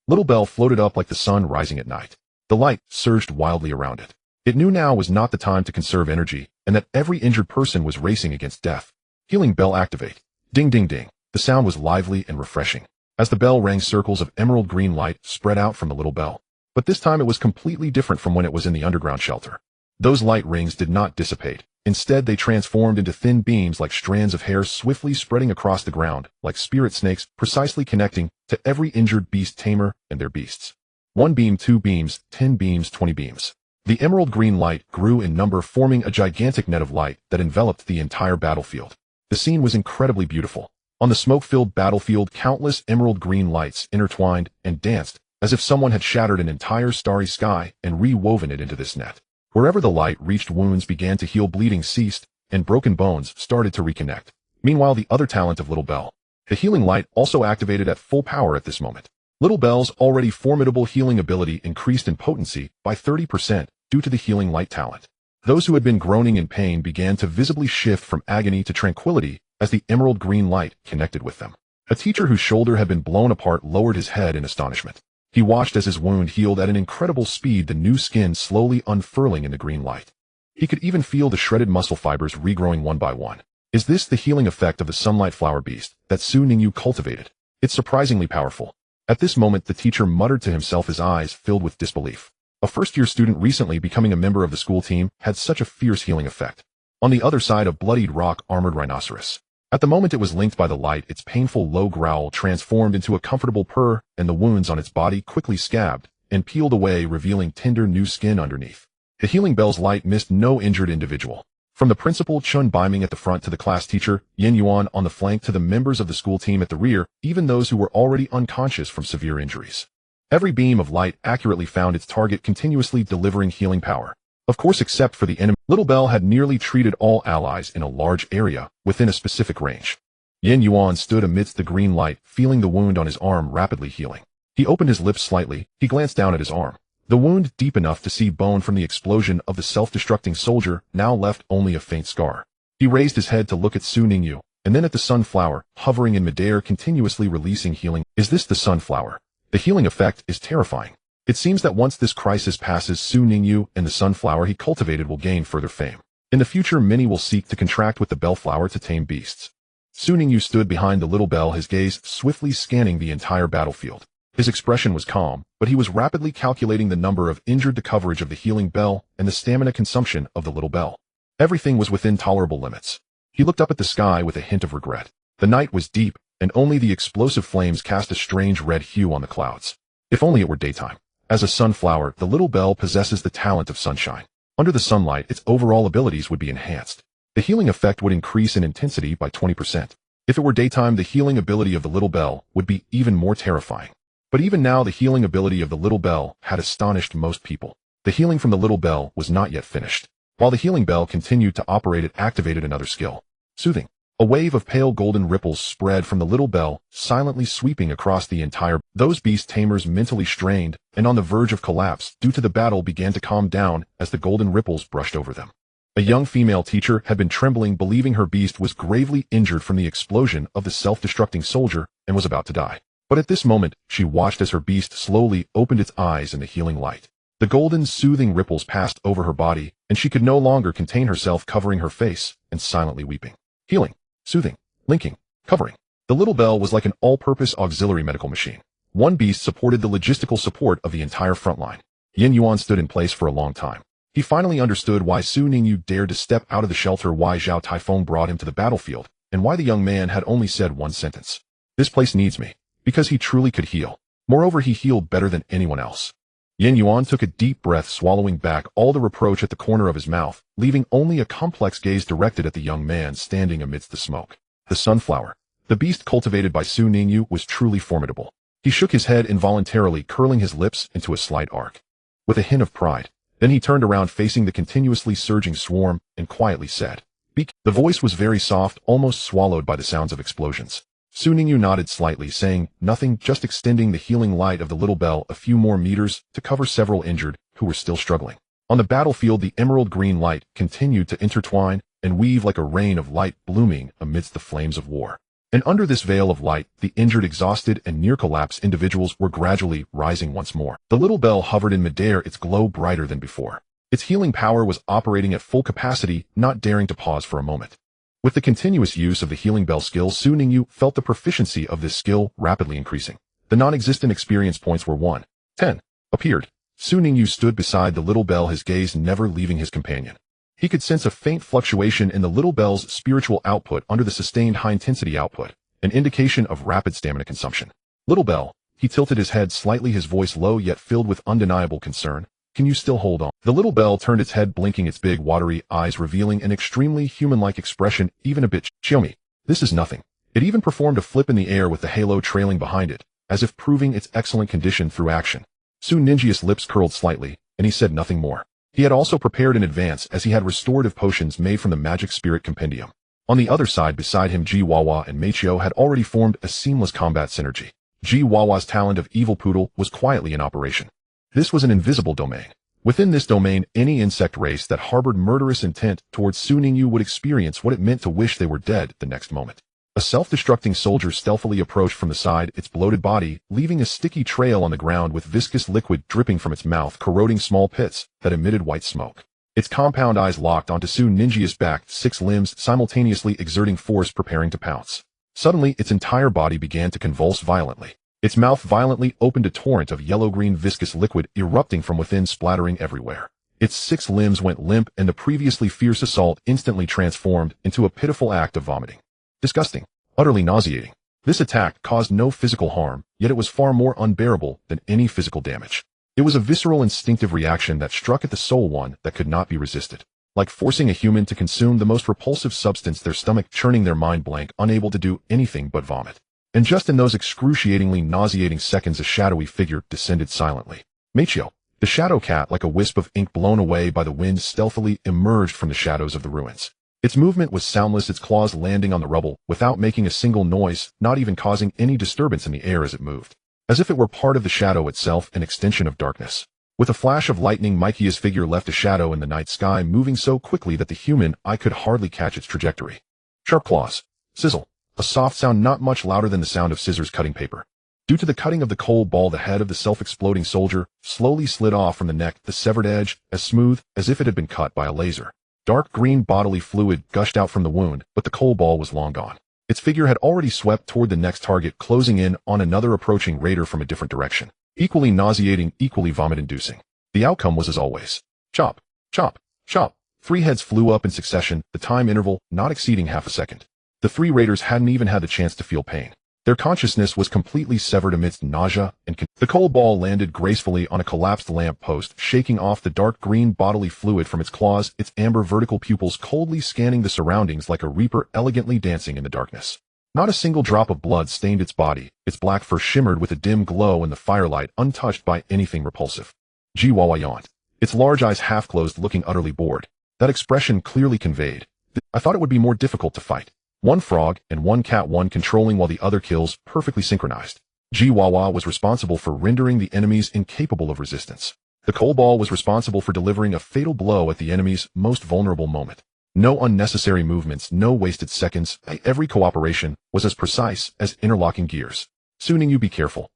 A: Little Bell floated up like the sun rising at night. The light surged wildly around it. It knew now was not the time to conserve energy, and that every injured person was racing against death. Healing bell activate. Ding ding ding. The sound was lively and refreshing. As the bell rang, circles of emerald green light spread out from the little bell. But this time it was completely different from when it was in the underground shelter. Those light rings did not dissipate. Instead, they transformed into thin beams like strands of hair, swiftly spreading across the ground, like spirit snakes, precisely connecting to every injured beast tamer and their beasts. 1 beam, 2 beams, 10 beams, 20 beams. The emerald green light grew in number, forming a gigantic net of light that enveloped the entire battlefield. The scene was incredibly beautiful. On the smoke-filled battlefield, countless emerald green lights intertwined and danced, as if someone had shattered an entire starry sky and re-woven it into this net. Wherever the light reached, wounds began to heal, bleeding ceased, and broken bones started to reconnect. Meanwhile, the other talent of Little Bell, the healing light, also activated at full power at this moment. Little Bell's already formidable healing ability increased in potency by 30% due to the healing light talent. Those who had been groaning in pain began to visibly shift from agony to tranquility as the emerald green light connected with them. A teacher whose shoulder had been blown apart lowered his head in astonishment. He watched as his wound healed at an incredible speed, the new skin slowly unfurling in the green light. He could even feel the shredded muscle fibers regrowing one by one. Is this the healing effect of the sunlight flower beast that Su Ningyu cultivated? It's surprisingly powerful. At this moment, the teacher muttered to himself, his eyes filled with disbelief. A first-year student recently becoming a member of the school team had such a fierce healing effect. On the other side, a bloodied rock-armored rhinoceros. At the moment it was linked by the light, its painful low growl transformed into a comfortable purr, and the wounds on its body quickly scabbed and peeled away, revealing tender new skin underneath. The healing bell's light missed no injured individual. From the principal Chun Baiming at the front to the class teacher Yin Yuan on the flank to the members of the school team at the rear, even those who were already unconscious from severe injuries. Every beam of light accurately found its target, continuously delivering healing power. Of course, except for the enemy. Little Bell had nearly treated all allies in a large area within a specific range. Yin Yuan stood amidst the green light, feeling the wound on his arm rapidly healing. He opened his lips slightly. He glanced down at his arm. The wound, deep enough to see bone from the explosion of the self-destructing soldier, now left only a faint scar. He raised his head to look at Su Ningyu, and then at the sunflower, hovering in midair, continuously releasing healing. Is this the sunflower? The healing effect is terrifying. It seems that once this crisis passes, Su Ningyu and the sunflower he cultivated will gain further fame. In the future, many will seek to contract with the bellflower to tame beasts. Su Ningyu stood behind the little bell, his gaze swiftly scanning the entire battlefield. His expression was calm, but he was rapidly calculating the number of injured, the coverage of the healing bell, and the stamina consumption of the little bell. Everything was within tolerable limits. He looked up at the sky with a hint of regret. The night was deep, and only the explosive flames cast a strange red hue on the clouds. If only it were daytime. As a sunflower, the little bell possesses the talent of sunshine. Under the sunlight, its overall abilities would be enhanced. The healing effect would increase in intensity by 20%. If it were daytime, the healing ability of the little bell would be even more terrifying. But even now, the healing ability of the little bell had astonished most people. The healing from the little bell was not yet finished. While the healing bell continued to operate, it activated another skill. Soothing. A wave of pale golden ripples spread from the little bell, silently sweeping across the entire. Those beast tamers, mentally strained and on the verge of collapse due to the battle, began to calm down as the golden ripples brushed over them. A young female teacher had been trembling, believing her beast was gravely injured from the explosion of the self-destructing soldier and was about to die. But at this moment, she watched as her beast slowly opened its eyes in the healing light. The golden, soothing ripples passed over her body, and she could no longer contain herself, covering her face and silently weeping. Healing. Soothing, linking, covering. The little bell was like an all-purpose auxiliary medical machine. One beast supported the logistical support of the entire front line. Yin Yuan stood in place for a long time. He finally understood why Su Ningyu dared to step out of the shelter, why Zhao Taifeng brought him to the battlefield, and why the young man had only said one sentence. This place needs me. Because he truly could heal. Moreover, he healed better than anyone else. Yin Yuan took a deep breath, swallowing back all the reproach at the corner of his mouth, leaving only a complex gaze directed at the young man standing amidst the smoke. The sunflower. The beast cultivated by Su Ningyu was truly formidable. He shook his head involuntarily, curling his lips into a slight arc. With a hint of pride. Then he turned around facing the continuously surging swarm and quietly said, "Beak." The voice was very soft, almost swallowed by the sounds of explosions. Su Ningyu nodded slightly, saying nothing, just extending the healing light of the little bell a few more meters to cover several injured who were still struggling. On the battlefield, the emerald green light continued to intertwine and weave like a rain of light blooming amidst the flames of war. And under this veil of light, the injured, exhausted, and near-collapse individuals were gradually rising once more. The little bell hovered in midair, its glow brighter than before. Its healing power was operating at full capacity, not daring to pause for a moment. With the continuous use of the healing bell skill, Su Ningyu felt the proficiency of this skill rapidly increasing. The non-existent experience points were 1/10. Appeared. Su Ningyu stood beside the little bell, his gaze never leaving his companion. He could sense a faint fluctuation in the little bell's spiritual output under the sustained high-intensity output, an indication of rapid stamina consumption. Little bell, he tilted his head slightly, his voice low yet filled with undeniable concern. Can you still hold on? The little bell turned its head, blinking its big, watery eyes, revealing an extremely human-like expression, even a bit. Show me. This is nothing. It even performed a flip in the air with the halo trailing behind it, as if proving its excellent condition through action. Su Ninjia's lips curled slightly, and he said nothing more. He had also prepared in advance, as he had restorative potions made from the magic spirit compendium. On the other side beside him, Ji Wawa and Meichio had already formed a seamless combat synergy. Ji Wawa's talent of evil poodle was quietly in operation. This was an invisible domain. Within this domain, any insect race that harbored murderous intent towards Su Ningyu would experience what it meant to wish they were dead the next moment. A self-destructing soldier stealthily approached from the side, its bloated body leaving a sticky trail on the ground with viscous liquid dripping from its mouth, corroding small pits that emitted white smoke. Its compound eyes locked onto Su Ninjia's back, 6 limbs simultaneously exerting force, preparing to pounce. Suddenly, its entire body began to convulse violently. Its mouth violently opened, a torrent of yellow-green viscous liquid erupting from within, splattering everywhere. Its 6 limbs went limp, and the previously fierce assault instantly transformed into a pitiful act of vomiting. Disgusting. Utterly nauseating. This attack caused no physical harm, yet it was far more unbearable than any physical damage. It was a visceral, instinctive reaction that struck at the soul, one that could not be resisted. Like forcing a human to consume the most repulsive substance, their stomach churning, their mind blank, unable to do anything but vomit. And just in those excruciatingly nauseating seconds, a shadowy figure descended silently. Meichio, the shadow cat, like a wisp of ink blown away by the wind, stealthily emerged from the shadows of the ruins. Its movement was soundless, its claws landing on the rubble without making a single noise, not even causing any disturbance in the air as it moved. As if it were part of the shadow itself, an extension of darkness. With a flash of lightning, Meichio's figure left a shadow in the night sky, moving so quickly that the human eye could hardly catch its trajectory. Sharp claws. Sizzle. A soft sound not much louder than the sound of scissors cutting paper. Due to the cutting of the cold ball, the head of the self-exploding soldier slowly slid off from the neck, the severed edge as smooth as if it had been cut by a laser. Dark green bodily fluid gushed out from the wound, but the cold ball was long gone. Its figure had already swept toward the next target, closing in on another approaching raider from a different direction. Equally nauseating, equally vomit-inducing. The outcome was as always. Chop, chop, chop. 3 heads flew up in succession, the time interval not exceeding half a second. The 3 raiders hadn't even had the chance to feel pain. Their consciousness was completely severed amidst nausea and the cold ball landed gracefully on a collapsed lamp post, shaking off the dark green bodily fluid from its claws, its amber vertical pupils coldly scanning the surroundings like a reaper elegantly dancing in the darkness. Not a single drop of blood stained its body, its black fur shimmered with a dim glow in the firelight, untouched by anything repulsive. Ji Wawa yawned, its large eyes half-closed, looking utterly bored. That expression clearly conveyed, I thought it would be more difficult to fight. 1 frog and 1 cat, one controlling while the other kills, perfectly synchronized. Ji Wawa was responsible for rendering the enemies incapable of resistance. The cold ball was responsible for delivering a fatal blow at the enemy's most vulnerable moment. No unnecessary movements, no wasted seconds, every cooperation was as precise as interlocking gears. Su Ningyu, be careful.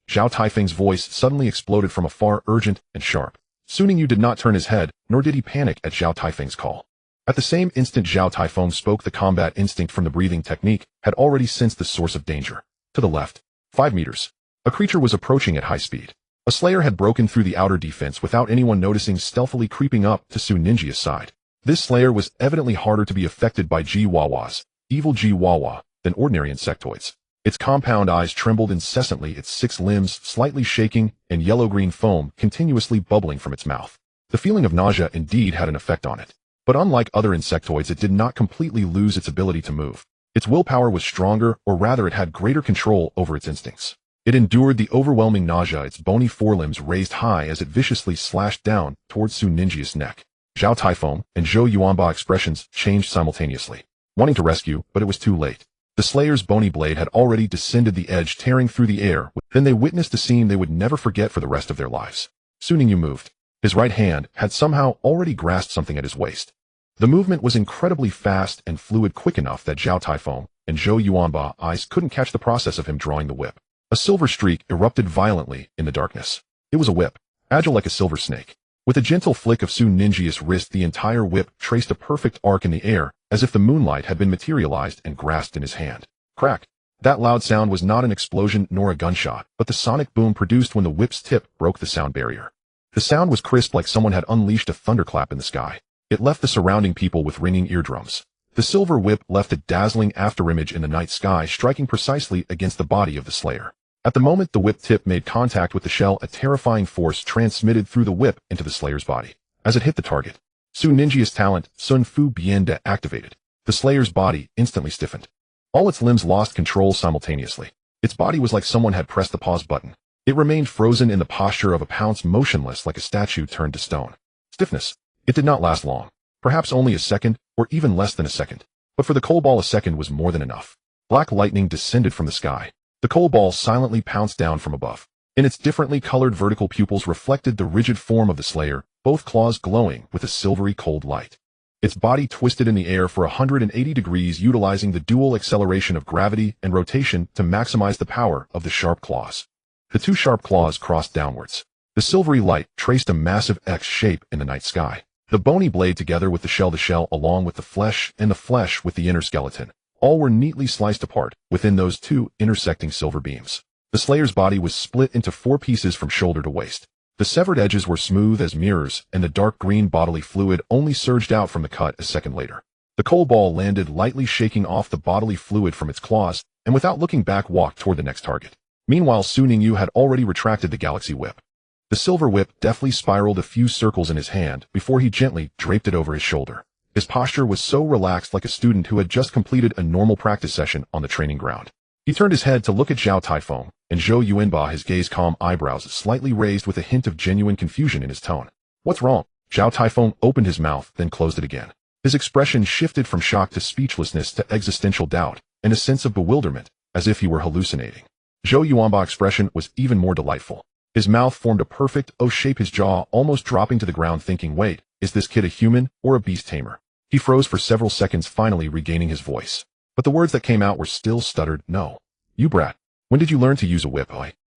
A: Zhao Taifeng's voice suddenly exploded from afar, urgent and sharp. Su Ningyu did not turn his head, nor did he panic at Zhao Taifeng's call. At the same instant Zhao Taifeng spoke, the combat instinct from the breathing technique had already sensed the source of danger. To the left, 5 meters. A creature was approaching at high speed. A slayer had broken through the outer defense without anyone noticing, stealthily creeping up to Su Ninja's side. This slayer was evidently harder to be affected by Jiwawas, evil Jiwawa, than ordinary insectoids. Its compound eyes trembled incessantly, its 6 limbs slightly shaking, and yellow-green foam continuously bubbling from its mouth. The feeling of nausea indeed had an effect on it. But unlike other insectoids, it did not completely lose its ability to move. Its willpower was stronger, or rather it had greater control over its instincts. It endured the overwhelming nausea, its bony forelimbs raised high as it viciously slashed down towards Su Ninja's neck. Zhao Taifeng and Zhou Yuanba expressions changed simultaneously, wanting to rescue, but it was too late. The slayer's bony blade had already descended the edge, tearing through the air. Then they witnessed a scene they would never forget for the rest of their lives. Su Ningyu moved. His right hand had somehow already grasped something at his waist. The movement was incredibly fast and fluid, quick enough that Zhao Taifeng and Zhou Yuanba eyes couldn't catch the process of him drawing the whip. A silver streak erupted violently in the darkness. It was a whip, agile like a silver snake. With a gentle flick of Su Ninja's wrist, the entire whip traced a perfect arc in the air, as if the moonlight had been materialized and grasped in his hand. Crack! That loud sound was not an explosion nor a gunshot, but the sonic boom produced when the whip's tip broke the sound barrier. The sound was crisp, like someone had unleashed a thunderclap in the sky. It left the surrounding people with ringing eardrums. The silver whip left a dazzling afterimage in the night sky, striking precisely against the body of the slayer. At the moment the whip tip made contact with the shell, a terrifying force transmitted through the whip into the slayer's body. As it hit the target, Su Ninja's talent, Sun Fu Bienda, activated. The slayer's body instantly stiffened. All its limbs lost control simultaneously. Its body was like someone had pressed the pause button. It remained frozen in the posture of a pounce, motionless like a statue turned to stone. Stiffness. It did not last long. Perhaps only a second, or even less than a second. But for the coal ball, a second was more than enough. Black lightning descended from the sky. The coal ball silently pounced down from above. In its differently colored vertical pupils reflected the rigid form of the slayer, both claws glowing with a silvery cold light. Its body twisted in the air for 180 degrees, utilizing the dual acceleration of gravity and rotation to maximize the power of the sharp claws. The 2 sharp claws crossed downwards. The silvery light traced a massive X shape in the night sky. The bony blade together with the shell along with the flesh, and the flesh with the inner skeleton. All were neatly sliced apart within those 2 intersecting silver beams. The slayer's body was split into 4 pieces from shoulder to waist. The severed edges were smooth as mirrors, and the dark green bodily fluid only surged out from the cut a second later. The coal ball landed lightly, shaking off the bodily fluid from its claws, and without looking back walked toward the next target. Meanwhile, Su Ningyu had already retracted the galaxy whip. The silver whip deftly spiraled a few circles in his hand before he gently draped it over his shoulder. His posture was so relaxed, like a student who had just completed a normal practice session on the training ground. He turned his head to look at Zhao Taifeng and Zhou Yuanba, his gaze calm, eyebrows slightly raised with a hint of genuine confusion in his tone. "What's wrong?" Zhao Taifeng opened his mouth, then closed it again. His expression shifted from shock to speechlessness to existential doubt and a sense of bewilderment, as if he were hallucinating. Zhou Yuanba's expression was even more delightful. His mouth formed a perfect O shape, his jaw almost dropping to the ground, thinking, wait, is this kid a human or a beast tamer? He froze for several seconds, finally regaining his voice. But the words that came out were still stuttered. "No. You brat. When did you learn to use a whip?"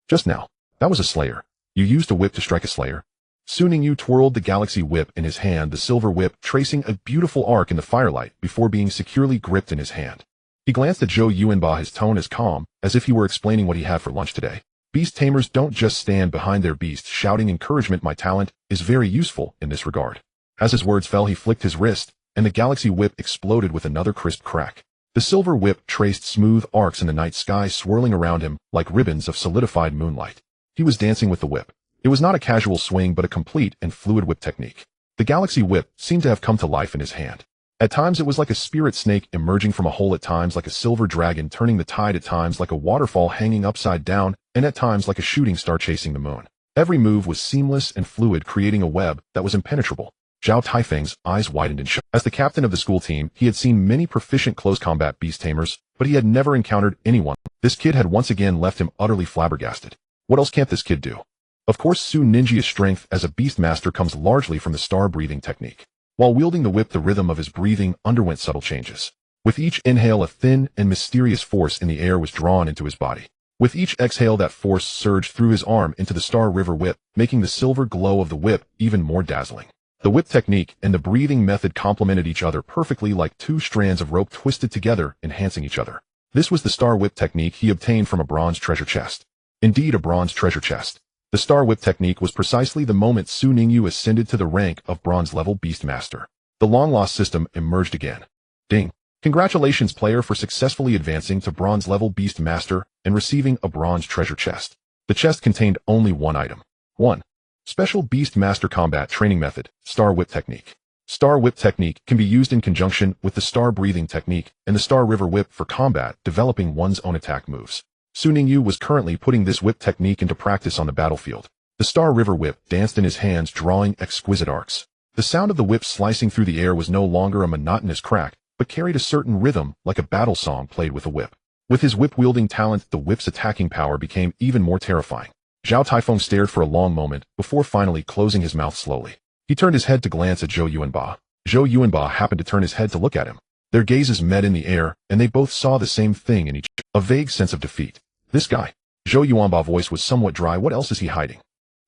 A: "Just now. That was a slayer." "You used a whip to strike a slayer?" Su Ningyu twirled the galaxy whip in his hand, the silver whip tracing a beautiful arc in the firelight before being securely gripped in his hand. He glanced at Zhou Yuanba, his tone as calm as if he were explaining what he had for lunch today. Beast tamers don't just stand behind their beasts shouting encouragement. My talent is very useful in this regard. As his words fell, he flicked his wrist, and the galaxy whip exploded with another crisp crack. The silver whip traced smooth arcs in the night sky, swirling around him like ribbons of solidified moonlight. He was dancing with the whip. It was not a casual swing, but a complete and fluid whip technique. The galaxy whip seemed to have come to life in his hand. At times it was like a spirit snake emerging from a hole, at times like a silver dragon turning the tide, at times like a waterfall hanging upside down, and at times like a shooting star chasing the moon. Every move was seamless and fluid, creating a web that was impenetrable. Zhao Taifeng's eyes widened in shock. As the captain of the school team, he had seen many proficient close combat beast tamers, but he had never encountered anyone. This kid had once again left him utterly flabbergasted. What else can't this kid do? Of course, Su Ninja's strength as a beast master comes largely from the star breathing technique. While wielding the whip, the rhythm of his breathing underwent subtle changes. With each inhale, a thin and mysterious force in the air was drawn into his body. With each exhale, that force surged through his arm into the Star River whip, making the silver glow of the whip even more dazzling. The whip technique and the breathing method complemented each other perfectly like two strands of rope twisted together, enhancing each other. This was the star whip technique he obtained from a bronze treasure chest. Indeed, a bronze treasure chest. The star whip technique was precisely the moment Su Ningyu ascended to the rank of bronze-level Beastmaster. The long-lost system emerged again. Ding! Congratulations, player, for successfully advancing to bronze-level Beastmaster and receiving a bronze treasure chest. The chest contained only one item. 1. Special Beastmaster Combat Training Method, Star Whip Technique. Star Whip Technique can be used in conjunction with the Star Breathing Technique and the Star River Whip for combat, developing one's own attack moves. Su Ningyu was currently putting this whip technique into practice on the battlefield. The Star River Whip danced in his hands, drawing exquisite arcs. The sound of the whip slicing through the air was no longer a monotonous crack, but carried a certain rhythm like a battle song played with a whip. With his whip-wielding talent, the whip's attacking power became even more terrifying. Zhao Taifeng stared for a long moment before finally closing his mouth slowly. He turned his head to glance at Zhou Yuanba. Zhou Yuanba happened to turn his head to look at him. Their gazes met in the air, and they both saw the same thing in each other. A vague sense of defeat. This guy. Zhou Yuanba's voice was somewhat dry. What else is he hiding?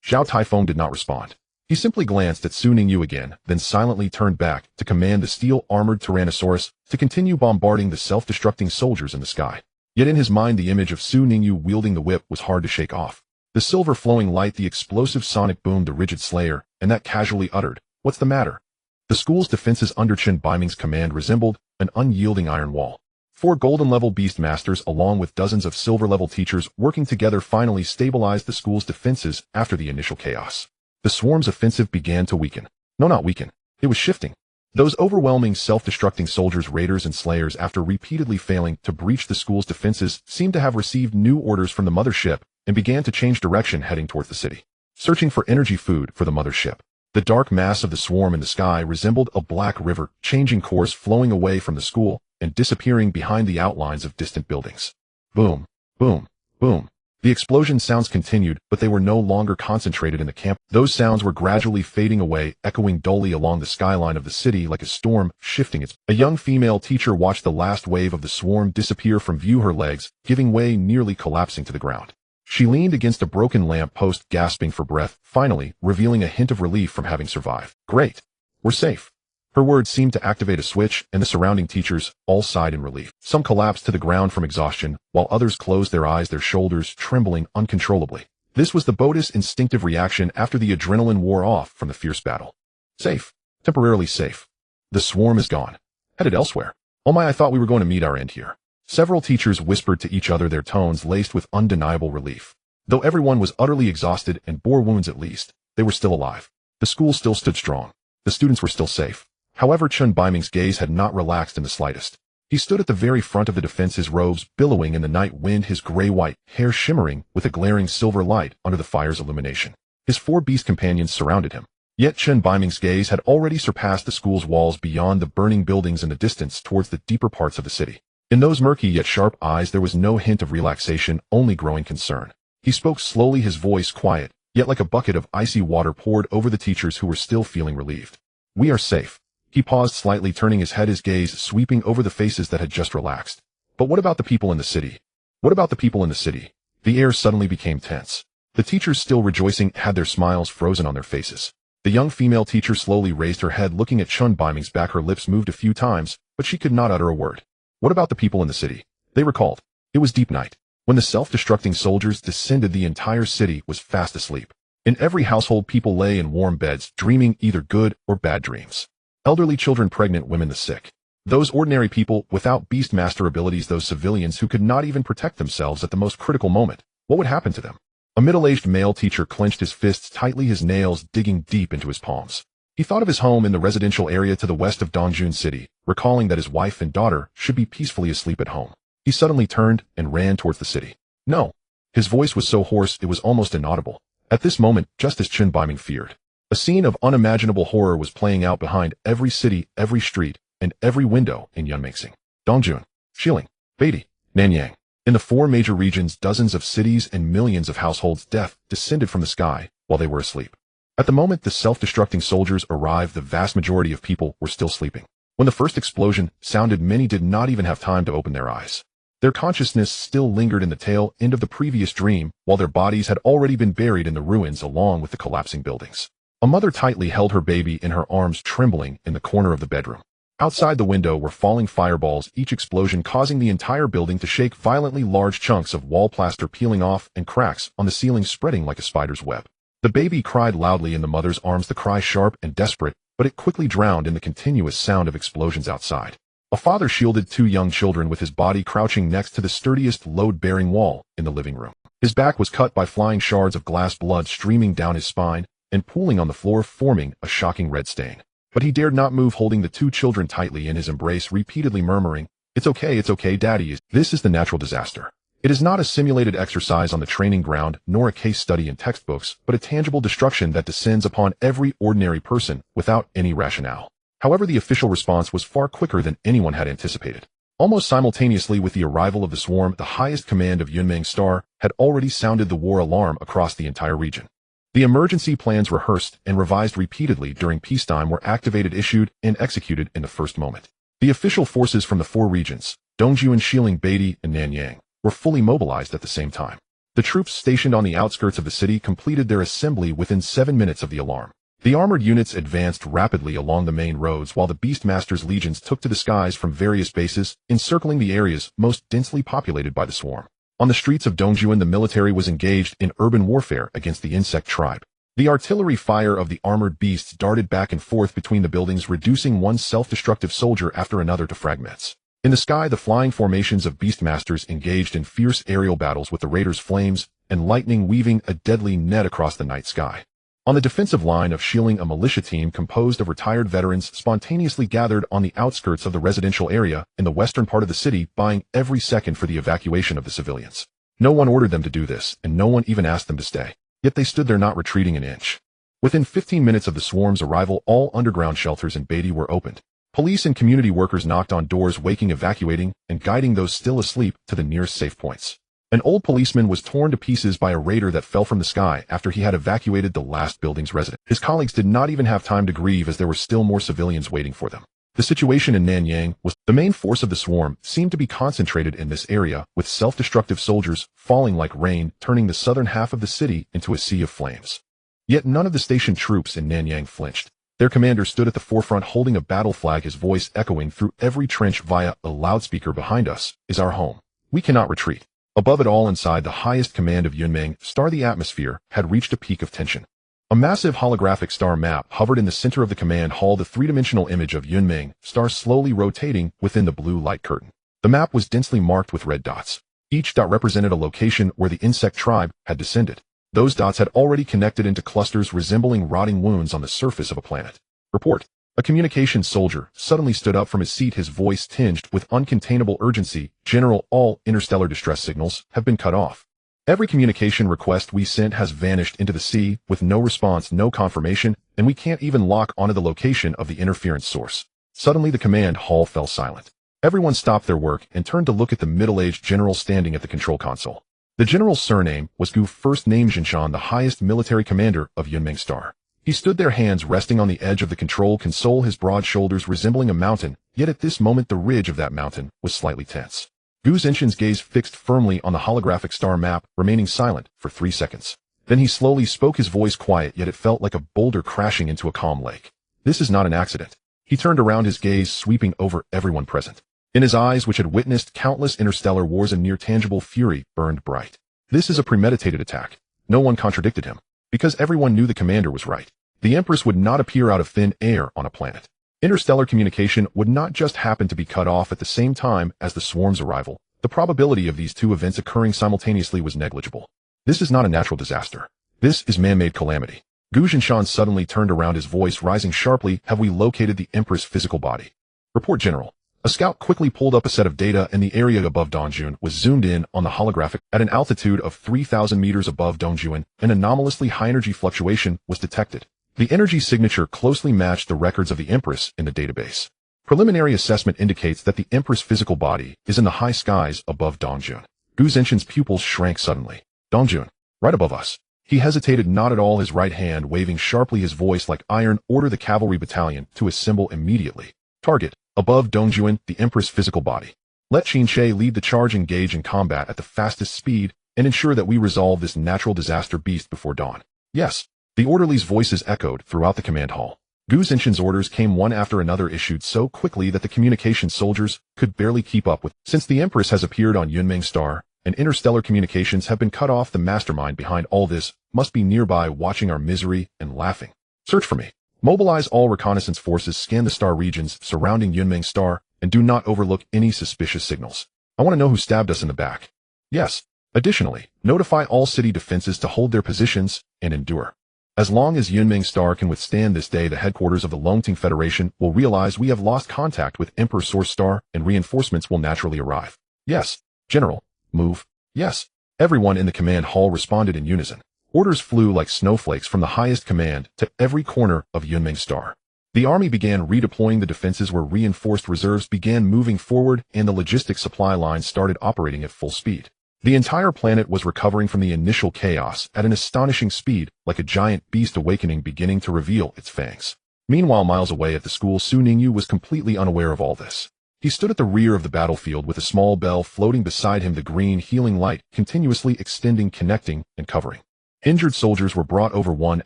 A: Zhao Taifeng did not respond. He simply glanced at Su Ningyu again, then silently turned back to command the steel-armored Tyrannosaurus to continue bombarding the self-destructing soldiers in the sky. Yet in his mind the image of Su Ningyu wielding the whip was hard to shake off. The silver flowing light, the explosive sonic boom, the rigid slayer, and that casually uttered, "What's the matter?" The school's defenses under Chen Baiming's command resembled an unyielding iron wall. 4 golden-level beastmasters along with dozens of silver-level teachers working together finally stabilized the school's defenses after the initial chaos. The swarm's offensive began to weaken. No, not weaken. It was shifting. Those overwhelming self-destructing soldiers, raiders, and slayers, after repeatedly failing to breach the school's defenses, seemed to have received new orders from the mothership and began to change direction, heading towards the city. Searching for energy food for the mothership. The dark mass of the swarm in the sky resembled a black river, changing course, flowing away from the school and disappearing behind the outlines of distant buildings. Boom, boom, boom. The explosion sounds continued, but they were no longer concentrated in the camp. Those sounds were gradually fading away, echoing dully along the skyline of the city like a storm shifting its. A young female teacher watched the last wave of the swarm disappear from view, her legs giving way, nearly collapsing to the ground. She leaned against a broken lamp post, gasping for breath, finally revealing a hint of relief from having survived. Great. We're safe. Her words seemed to activate a switch, and the surrounding teachers all sighed in relief. Some collapsed to the ground from exhaustion, while others closed their eyes, their shoulders trembling uncontrollably. This was the Boda's instinctive reaction after the adrenaline wore off from the fierce battle. Safe. Temporarily safe. The swarm is gone. Headed elsewhere. Oh my, I thought we were going to meet our end here. Several teachers whispered to each other, their tones laced with undeniable relief. Though everyone was utterly exhausted and bore wounds, at least they were still alive. The school still stood strong. The students were still safe. However, Chen Baiming's gaze had not relaxed in the slightest. He stood at the very front of the defense, his robes billowing in the night wind, his gray-white hair shimmering with a glaring silver light under the fire's illumination. His 4 beast companions surrounded him. Yet Chen Baiming's gaze had already surpassed the school's walls, beyond the burning buildings in the distance, towards the deeper parts of the city. In those murky yet sharp eyes there was no hint of relaxation, only growing concern. He spoke slowly, his voice quiet, yet like a bucket of icy water poured over the teachers who were still feeling relieved. We are safe. He paused slightly, turning his head, his gaze sweeping over the faces that had just relaxed. But what about the people in the city? What about the people in the city? The air suddenly became tense. The teachers, still rejoicing, had their smiles frozen on their faces. The young female teacher slowly raised her head, looking at Chen Baiming's back. Her lips moved a few times, but she could not utter a word. What about the people in the city? They recalled. It was deep night. When the self-destructing soldiers descended, the entire city was fast asleep. In every household, people lay in warm beds, dreaming either good or bad dreams. Elderly, children, pregnant women, the sick. Those ordinary people without beastmaster abilities, those civilians who could not even protect themselves at the most critical moment. What would happen to them? A middle-aged male teacher clenched his fists tightly, his nails digging deep into his palms. He thought of his home in the residential area to the west of Dongjun City, recalling that his wife and daughter should be peacefully asleep at home. He suddenly turned and ran towards the city. No. His voice was so hoarse it was almost inaudible. At this moment, just as Chen Baiming feared, a scene of unimaginable horror was playing out behind every city, every street, and every window in Yunmingxing, Dongjun, Xiling, Beidi, Nanyang. In the 4 major regions, dozens of cities and millions of households, death descended from the sky while they were asleep. At the moment the self-destructing soldiers arrived, the vast majority of people were still sleeping. When the first explosion sounded, many did not even have time to open their eyes. Their consciousness still lingered in the tail end of the previous dream, while their bodies had already been buried in the ruins along with the collapsing buildings. A mother tightly held her baby in her arms, trembling in the corner of the bedroom. Outside the window were falling fireballs, each explosion causing the entire building to shake violently, large chunks of wall plaster peeling off and cracks on the ceiling spreading like a spider's web. The baby cried loudly in the mother's arms, the cry sharp and desperate, but it quickly drowned in the continuous sound of explosions outside. A father shielded two young children with his body crouching next to the sturdiest load-bearing wall in the living room. His back was cut by flying shards of glass, blood streaming down his spine and pooling on the floor, forming a shocking red stain. But he dared not move, holding the two children tightly in his embrace, repeatedly murmuring, it's okay, Daddy. This is the natural disaster. It is not a simulated exercise on the training ground, nor a case study in textbooks, but a tangible destruction that descends upon every ordinary person without any rationale. However, the official response was far quicker than anyone had anticipated. Almost simultaneously with the arrival of the swarm, the highest command of Yunmeng Star had already sounded the war alarm across the entire region. The emergency plans, rehearsed and revised repeatedly during peacetime, were activated, issued, and executed in the first moment. The official forces from the four regions, Dongjuan, Xiling, Beatty, and Nanyang, were fully mobilized at the same time. The troops stationed on the outskirts of the city completed their assembly within 7 minutes of the alarm. The armored units advanced rapidly along the main roads, while the Beastmaster's legions took to the skies from various bases, encircling the areas most densely populated by the swarm. On the streets of Dongjuan, the military was engaged in urban warfare against the insect tribe. The artillery fire of the armored beasts darted back and forth between the buildings, reducing one self-destructive soldier after another to fragments. In the sky, the flying formations of Beastmasters engaged in fierce aerial battles with the raiders' flames and lightning weaving a deadly net across the night sky. On the defensive line of Xiling, a militia team composed of retired veterans spontaneously gathered on the outskirts of the residential area in the western part of the city, buying every second for the evacuation of the civilians. No one ordered them to do this, and no one even asked them to stay. Yet they stood there, not retreating an inch. Within 15 minutes of the swarm's arrival, all underground shelters in Beatty were opened. Police and community workers knocked on doors, waking, evacuating, and guiding those still asleep to the nearest safe points. An old policeman was torn to pieces by a raider that fell from the sky after he had evacuated the last building's resident. His colleagues did not even have time to grieve, as there were still more civilians waiting for them. The situation in Nanyang was the main force of the swarm seemed to be concentrated in this area, with self-destructive soldiers falling like rain, turning the southern half of the city into a sea of flames. Yet none of the stationed troops in Nanyang flinched. Their commander stood at the forefront holding a battle flag, his voice echoing through every trench via a loudspeaker. Behind us is our home. We cannot retreat. Above it all, inside the highest command of Yunmeng Star, the atmosphere had reached a peak of tension. A massive holographic star map hovered in the center of the command hall, the three-dimensional image of Yunmeng Star slowly rotating within the blue light curtain. The map was densely marked with red dots. Each dot represented a location where the insect tribe had descended. Those dots had already connected into clusters resembling rotting wounds on the surface of a planet. Report. A communications soldier suddenly stood up from his seat, his voice tinged with uncontainable urgency. General, all interstellar distress signals have been cut off. Every communication request we sent has vanished into the sea with no response, no confirmation, and we can't even lock onto the location of the interference source. Suddenly the command hall fell silent. Everyone stopped their work and turned to look at the middle-aged general standing at the control console. The general's surname was Gu, first name Jinshan, the highest military commander of Yunmeng Star. He stood there, hands resting on the edge of the control console, his broad shoulders resembling a mountain, yet at this moment the ridge of that mountain was slightly tense. Gu Zenshin's gaze fixed firmly on the holographic star map, remaining silent for 3 seconds. Then he slowly spoke, his voice quiet, yet it felt like a boulder crashing into a calm lake. This is not an accident. He turned around, his gaze sweeping over everyone present. In his eyes, which had witnessed countless interstellar wars, a near tangible fury burned bright. This is a premeditated attack. No one contradicted him, because everyone knew the commander was right. The Empress would not appear out of thin air on a planet. Interstellar communication would not just happen to be cut off at the same time as the swarm's arrival. The probability of these two events occurring simultaneously was negligible. This is not a natural disaster. This is man-made calamity. Gu Zenshan suddenly turned around, his voice rising sharply. Have we located the Empress' physical body? Report, General. A scout quickly pulled up a set of data, and the area above Dongjuan was zoomed in on the holographic. At an altitude of 3,000 meters above Dongjuan, an anomalously high energy fluctuation was detected. The energy signature closely matched the records of the Empress in the database. Preliminary assessment indicates that the Empress' physical body is in the high skies above Dongjuan. Gu Zenshin's pupils shrank suddenly. Dongjuan, right above us. He hesitated not at all, his right hand waving sharply, his voice like iron. Order the cavalry battalion to assemble immediately. Target, above Dongjuan, the Empress' physical body. Let Qinshe lead the charge, engage in combat at the fastest speed, and ensure that we resolve this natural disaster beast before dawn. Yes. The orderlies' voices echoed throughout the command hall. Gu Zinshan's orders came one after another, issued so quickly that the communication soldiers could barely keep up with. Since the Empress has appeared on Yunmeng Star, and interstellar communications have been cut off, the mastermind behind all this must be nearby, watching our misery and laughing. Search for me. Mobilize all reconnaissance forces, scan the star regions surrounding Yunmeng Star, and do not overlook any suspicious signals. I want to know who stabbed us in the back. Yes. Additionally, notify all city defenses to hold their positions and endure. As long as Yunmeng Star can withstand this day, the headquarters of the Longting Federation will realize we have lost contact with Emperor Source Star, and reinforcements will naturally arrive. Yes, General. Move. Yes. Everyone in the command hall responded in unison. Orders flew like snowflakes from the highest command to every corner of Yunmeng Star. The army began redeploying, the defenses were reinforced, reserves began moving forward, and the logistics supply lines started operating at full speed. The entire planet was recovering from the initial chaos at an astonishing speed, like a giant beast awakening beginning to reveal its fangs. Meanwhile, miles away at the school, Ningyu was completely unaware of all this. He stood at the rear of the battlefield with a small bell floating beside him, the green healing light continuously extending, connecting, and covering. Injured soldiers were brought over one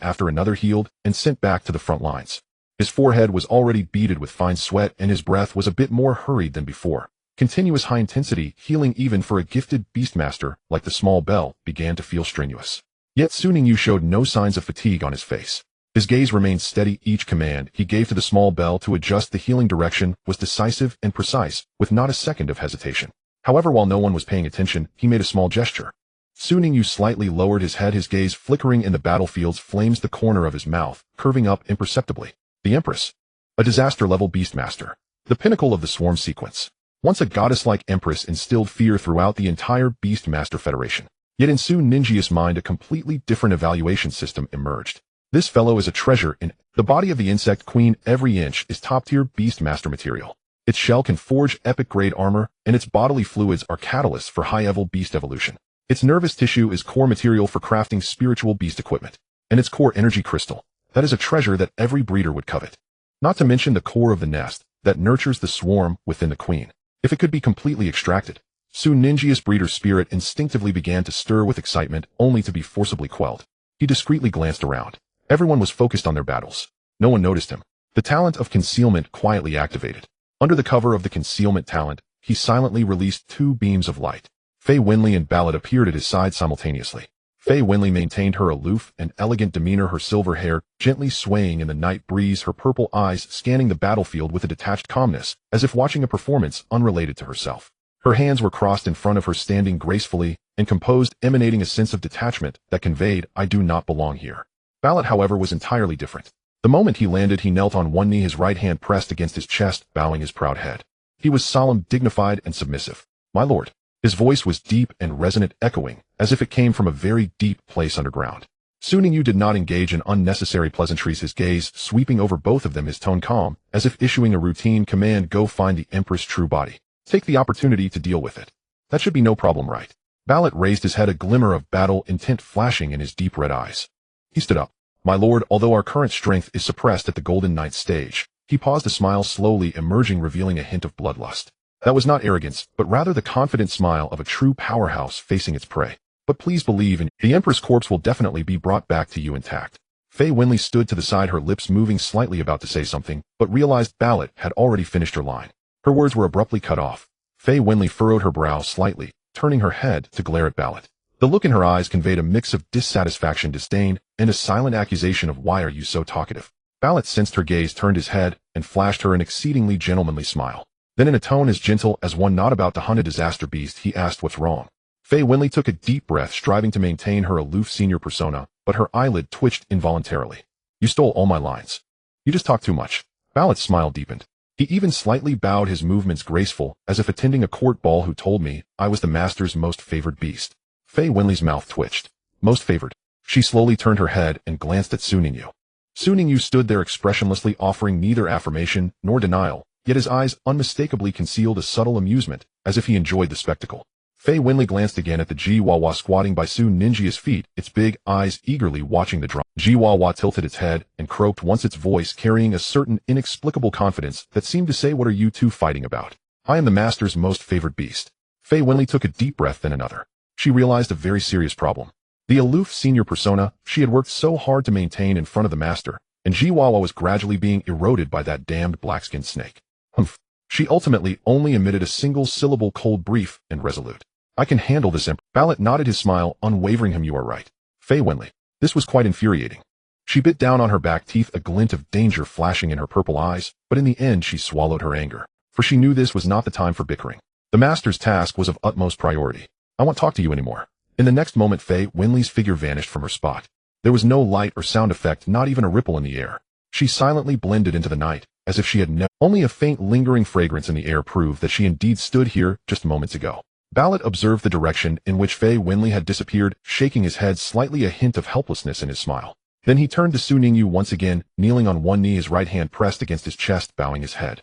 A: after another, healed, and sent back to the front lines. His forehead was already beaded with fine sweat, and his breath was a bit more hurried than before. Continuous high-intensity healing, even for a gifted beastmaster like the small bell, began to feel strenuous. Yet Ningyu showed no signs of fatigue on his face. His gaze remained steady. Each command he gave to the small bell to adjust the healing direction was decisive and precise, with not a second of hesitation. However, while no one was paying attention, he made a small gesture. Ningyu slightly lowered his head, his gaze flickering in the battlefield's flames, the corner of his mouth curving up imperceptibly. The Empress. A disaster-level beastmaster. The pinnacle of the swarm sequence. Once a goddess-like empress, instilled fear throughout the entire Beastmaster Federation. Yet in Su Ninjia's mind, a completely different evaluation system emerged. This fellow is a treasure in the body of the insect queen. Every inch is top-tier Beastmaster material. Its shell can forge epic-grade armor, and its bodily fluids are catalysts for high-level beast evolution. Its nervous tissue is core material for crafting spiritual beast equipment. And its core energy crystal, that is a treasure that every breeder would covet. Not to mention the core of the nest that nurtures the swarm within the queen. If it could be completely extracted, Su Ninjia's breeder's spirit instinctively began to stir with excitement, only to be forcibly quelled. He discreetly glanced around. Everyone was focused on their battles. No one noticed him. The talent of concealment quietly activated. Under the cover of the concealment talent, he silently released two beams of light. Fei Wenli and Ballad appeared at his side simultaneously. Fei Wenli maintained her aloof and elegant demeanor, her silver hair gently swaying in the night breeze, her purple eyes scanning the battlefield with a detached calmness, as if watching a performance unrelated to herself. Her hands were crossed in front of her, standing gracefully and composed, emanating a sense of detachment that conveyed, "I do not belong here." Ballad, however, was entirely different. The moment he landed, he knelt on one knee, his right hand pressed against his chest, bowing his proud head. He was solemn, dignified, and submissive. "My lord." His voice was deep and resonant, echoing, as if it came from a very deep place underground. Su Ningyu did not engage in unnecessary pleasantries, his gaze sweeping over both of them, his tone calm, as if issuing a routine command: "Go find the Empress' true body. Take the opportunity to deal with it. That should be no problem, right?" Ballad raised his head, a glimmer of battle intent flashing in his deep red eyes. He stood up. "My lord, although our current strength is suppressed at the Golden Knight stage." He paused, a smile slowly emerging, revealing a hint of bloodlust. That was not arrogance, but rather the confident smile of a true powerhouse facing its prey. "But please believe in the Emperor's corpse will definitely be brought back to you intact." Fei Wenli stood to the side, her lips moving slightly, about to say something, but realized Ballad had already finished her line. Her words were abruptly cut off. Fei Wenli furrowed her brow slightly, turning her head to glare at Ballad. The look in her eyes conveyed a mix of dissatisfaction, disdain, and a silent accusation of, "Why are you so talkative?" Ballad sensed her gaze, turned his head, and flashed her an exceedingly gentlemanly smile. Then, in a tone as gentle as one not about to hunt a disaster beast, he asked, "What's wrong?" Fei Wenli took a deep breath, striving to maintain her aloof senior persona, but her eyelid twitched involuntarily. "You stole all my lines. You just talk too much." Ballad's smile deepened. He even slightly bowed, his movements graceful, as if attending a court ball. "Who told me I was the master's most favored beast?" Fei Wenli's mouth twitched. "Most favored." She slowly turned her head and glanced at Su Ningyu. Su Ningyu stood there expressionlessly, offering neither affirmation nor denial, yet his eyes unmistakably concealed a subtle amusement, as if he enjoyed the spectacle. Fei Wenli glanced again at the Jiwawa squatting by Su Ninjia's feet, its big eyes eagerly watching the drama. Jiwawa tilted its head and croaked once, its voice carrying a certain inexplicable confidence that seemed to say, "What are you two fighting about? I am the master's most favored beast." Fei Wenli took a deep breath, then another. She realized a very serious problem. The aloof senior persona she had worked so hard to maintain in front of the master, and Jiwawa was gradually being eroded by that damned black-skinned snake. Humph. She ultimately only emitted a single syllable, cold, brief, and resolute. I can handle this, Emperor. Ballot nodded his smile, unwavering. Him, you are right. Fei Wenli. This was quite infuriating. She bit down on her back teeth, a glint of danger flashing in her purple eyes, but in the end she swallowed her anger, for she knew this was not the time for bickering. The master's task was of utmost priority. I won't talk to you anymore. In the next moment, Fei Wenli's figure vanished from her spot. There was no light or sound effect, not even a ripple in the air. She silently blended into the night, as if she had never. Only a faint lingering fragrance in the air proved that she indeed stood here just moments ago. Ballot observed the direction in which Fei Wenli had disappeared, shaking his head, slightly a hint of helplessness in his smile. Then he turned to Su Ningyu once again, kneeling on one knee, his right hand pressed against his chest, bowing his head.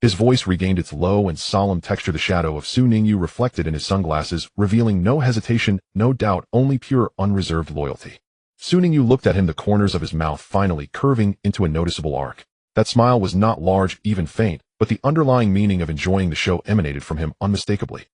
A: His voice regained its low and solemn texture. The shadow of Su Ningyu reflected in his sunglasses, revealing no hesitation, no doubt, only pure, unreserved loyalty. Su Ningyu looked at him, the corners of his mouth finally curving into a noticeable arc. That smile was not large, even faint, but the underlying meaning of enjoying the show emanated from him unmistakably.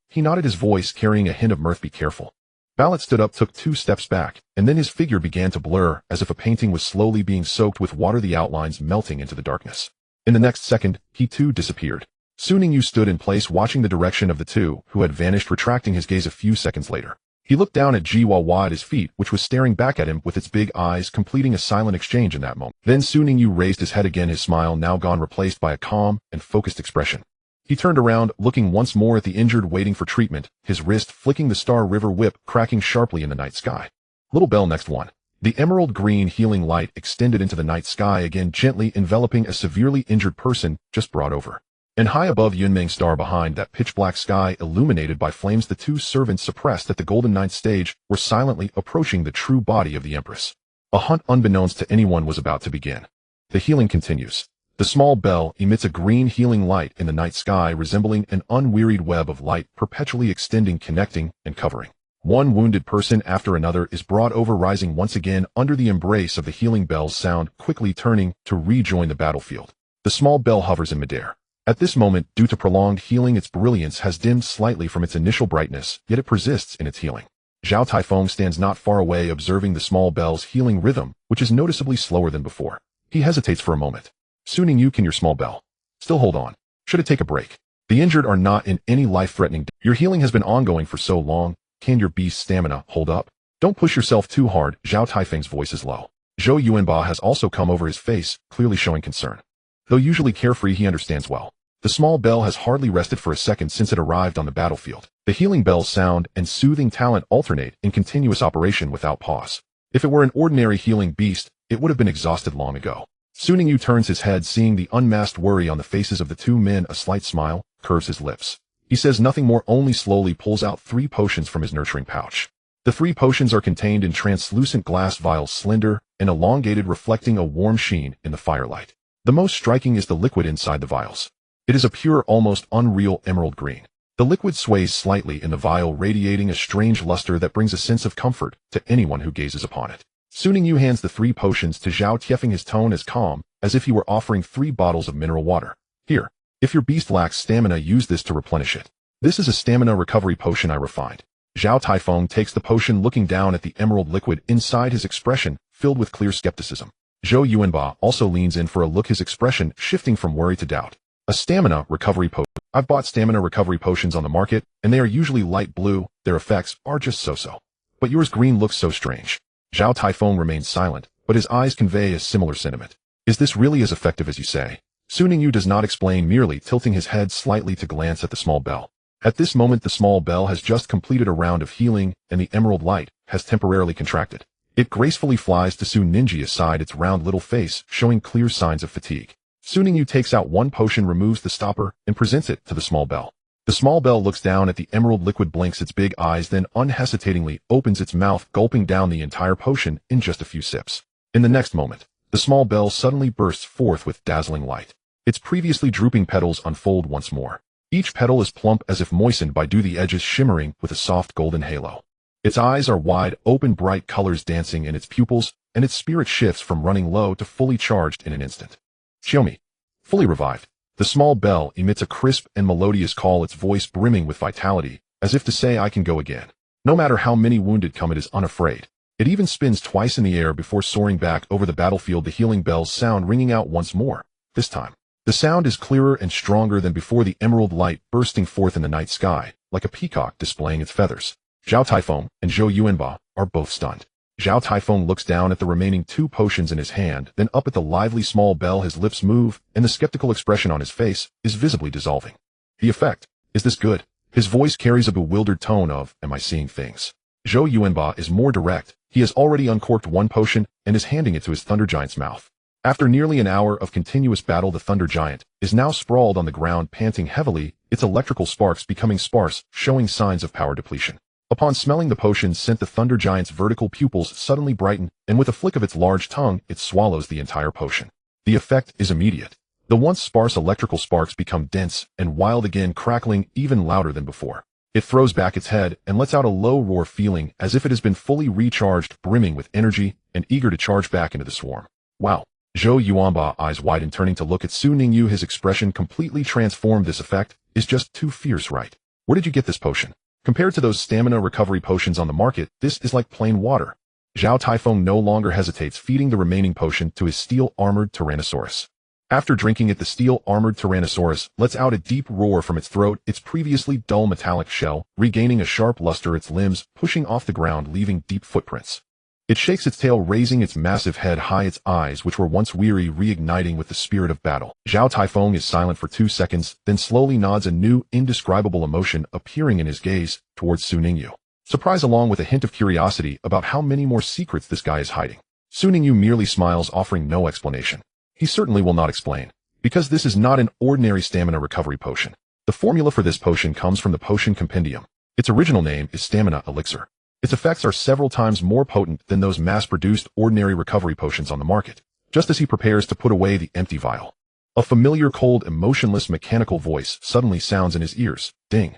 A: He nodded, his voice carrying a hint of mirth. Be careful. Ballot stood up, took 2 steps back, and then his figure began to blur, as if a painting was slowly being soaked with water, the outlines melting into the darkness. In the next second, he too disappeared. Su Ningyu stood in place, watching the direction of the two who had vanished, retracting his gaze a few seconds later. He looked down at Jiwawa at his feet, which was staring back at him with its big eyes, completing a silent exchange in that moment. Then Su Ningyu raised his head again, his smile now gone, replaced by a calm and focused expression. He turned around, looking once more at the injured waiting for treatment, his wrist flicking the Star River whip, cracking sharply in the night sky. Little bell, next one. The emerald green healing light extended into the night sky again, gently enveloping a severely injured person just brought over. And high above Yunmeng Star, behind that pitch-black sky illuminated by flames, the 2 servants suppressed at the Golden Ninth stage were silently approaching the true body of the Empress. A hunt unbeknownst to anyone was about to begin. The healing continues. The small bell emits a green healing light in the night sky, resembling an unwearied web of light, perpetually extending, connecting, and covering. One wounded person after another is brought over, rising once again under the embrace of the healing bell's sound, quickly turning to rejoin the battlefield. The small bell hovers in midair. At this moment, due to prolonged healing, its brilliance has dimmed slightly from its initial brightness, yet it persists in its healing. Zhao Taifeng stands not far away, observing the small bell's healing rhythm, which is noticeably slower than before. He hesitates for a moment. Su Ningyu, can your small bell still hold on? Should it take a break? The injured are not in any life-threatening. Your healing has been ongoing for so long. Can your beast's stamina hold up? Don't push yourself too hard. Zhao Taifeng's voice is low. Zhou Yuanba has also come over, his face clearly showing concern. Though usually carefree, he understands well. The small bell has hardly rested for a second since it arrived on the battlefield. The healing bell's sound and soothing talent alternate in continuous operation without pause. If it were an ordinary healing beast, it would have been exhausted long ago. Su Ningyu turns his head, seeing the unmasked worry on the faces of the 2 men. A slight smile curves his lips. He says nothing more, only slowly pulls out 3 potions from his nurturing pouch. The 3 potions are contained in translucent glass vials, slender and elongated, reflecting a warm sheen in the firelight. The most striking is the liquid inside the vials. It is a pure, almost unreal emerald green. The liquid sways slightly in the vial, radiating a strange luster that brings a sense of comfort to anyone who gazes upon it. Su Ningyu hands the 3 potions to Zhao Tiefeng, his tone as calm as if he were offering 3 bottles of mineral water. Here. If your beast lacks stamina, use this to replenish it. This is a stamina recovery potion I refined. Zhao Taifeng takes the potion, looking down at the emerald liquid inside, his expression filled with clear skepticism. Zhou Yuanba also leans in for a look, his expression shifting from worry to doubt. A stamina recovery potion. I've bought stamina recovery potions on the market, and they are usually light blue. Their effects are just so-so. But yours green looks so strange. Zhao Taifeng remains silent, but his eyes convey a similar sentiment. Is this really as effective as you say? Su Ningyu does not explain, merely tilting his head slightly to glance at the small bell. At this moment, the small bell has just completed a round of healing, and the emerald light has temporarily contracted. It gracefully flies to Su Ningyi's side, its round little face showing clear signs of fatigue. Su Ningyu takes out 1 potion, removes the stopper, and presents it to the small bell. The small bell looks down at the emerald liquid, blinks its big eyes, then unhesitatingly opens its mouth, gulping down the entire potion in just a few sips. In the next moment, the small bell suddenly bursts forth with dazzling light. Its previously drooping petals unfold once more. Each petal is plump, as if moistened by dew, the edges shimmering with a soft golden halo. Its eyes are wide open, bright colors dancing in its pupils, and its spirit shifts from running low to fully charged in an instant. Xiaomi. Fully revived, the small bell emits a crisp and melodious call, its voice brimming with vitality, as if to say, I can go again. No matter how many wounded come, it is unafraid. It even spins twice in the air before soaring back over the battlefield, the healing bell's sound ringing out once more. This time, the sound is clearer and stronger than before, the emerald light bursting forth in the night sky, like a peacock displaying its feathers. Zhao Taifeng and Zhou Yuanba are both stunned. Zhao Taifeng looks down at the remaining 2 potions in his hand, then up at the lively small bell. His lips move, and the skeptical expression on his face is visibly dissolving. The effect. Is this good? His voice carries a bewildered tone of, am I seeing things? Zhou Yuanba is more direct. He has already uncorked 1 potion and is handing it to his Thunder Giant's mouth. After nearly an hour of continuous battle, the Thunder Giant is now sprawled on the ground, panting heavily, its electrical sparks becoming sparse, showing signs of power depletion. Upon smelling the potion sent, the Thunder Giant's vertical pupils suddenly brighten, and with a flick of its large tongue, it swallows the entire potion. The effect is immediate. The once sparse electrical sparks become dense and wild again, crackling even louder than before. It throws back its head and lets out a low roar, feeling as if it has been fully recharged, brimming with energy and eager to charge back into the swarm. Wow. Zhou Yuanba, eyes wide and turning to look at Su Ningyu, his expression completely transformed. This effect is just too fierce, right? Where did you get this potion? Compared to those stamina recovery potions on the market, this is like plain water. Zhao Taifeng no longer hesitates, feeding the remaining potion to his steel-armored Tyrannosaurus. After drinking it, the steel-armored Tyrannosaurus lets out a deep roar from its throat, its previously dull metallic shell regaining a sharp luster, its limbs pushing off the ground, leaving deep footprints. It shakes its tail, raising its massive head high, its eyes, which were once weary, reigniting with the spirit of battle. Zhao Taifeng is silent for 2 seconds, then slowly nods, a new, indescribable emotion appearing in his gaze towards Su Ningyu. Surprise along with a hint of curiosity about how many more secrets this guy is hiding. Su Ningyu merely smiles, offering no explanation. He certainly will not explain, because this is not an ordinary stamina recovery potion. The formula for this potion comes from the Potion Compendium. Its original name is Stamina Elixir. Its effects are several times more potent than those mass-produced ordinary recovery potions on the market. Just as he prepares to put away the empty vial, a familiar, cold, emotionless mechanical voice suddenly sounds in his ears. Ding.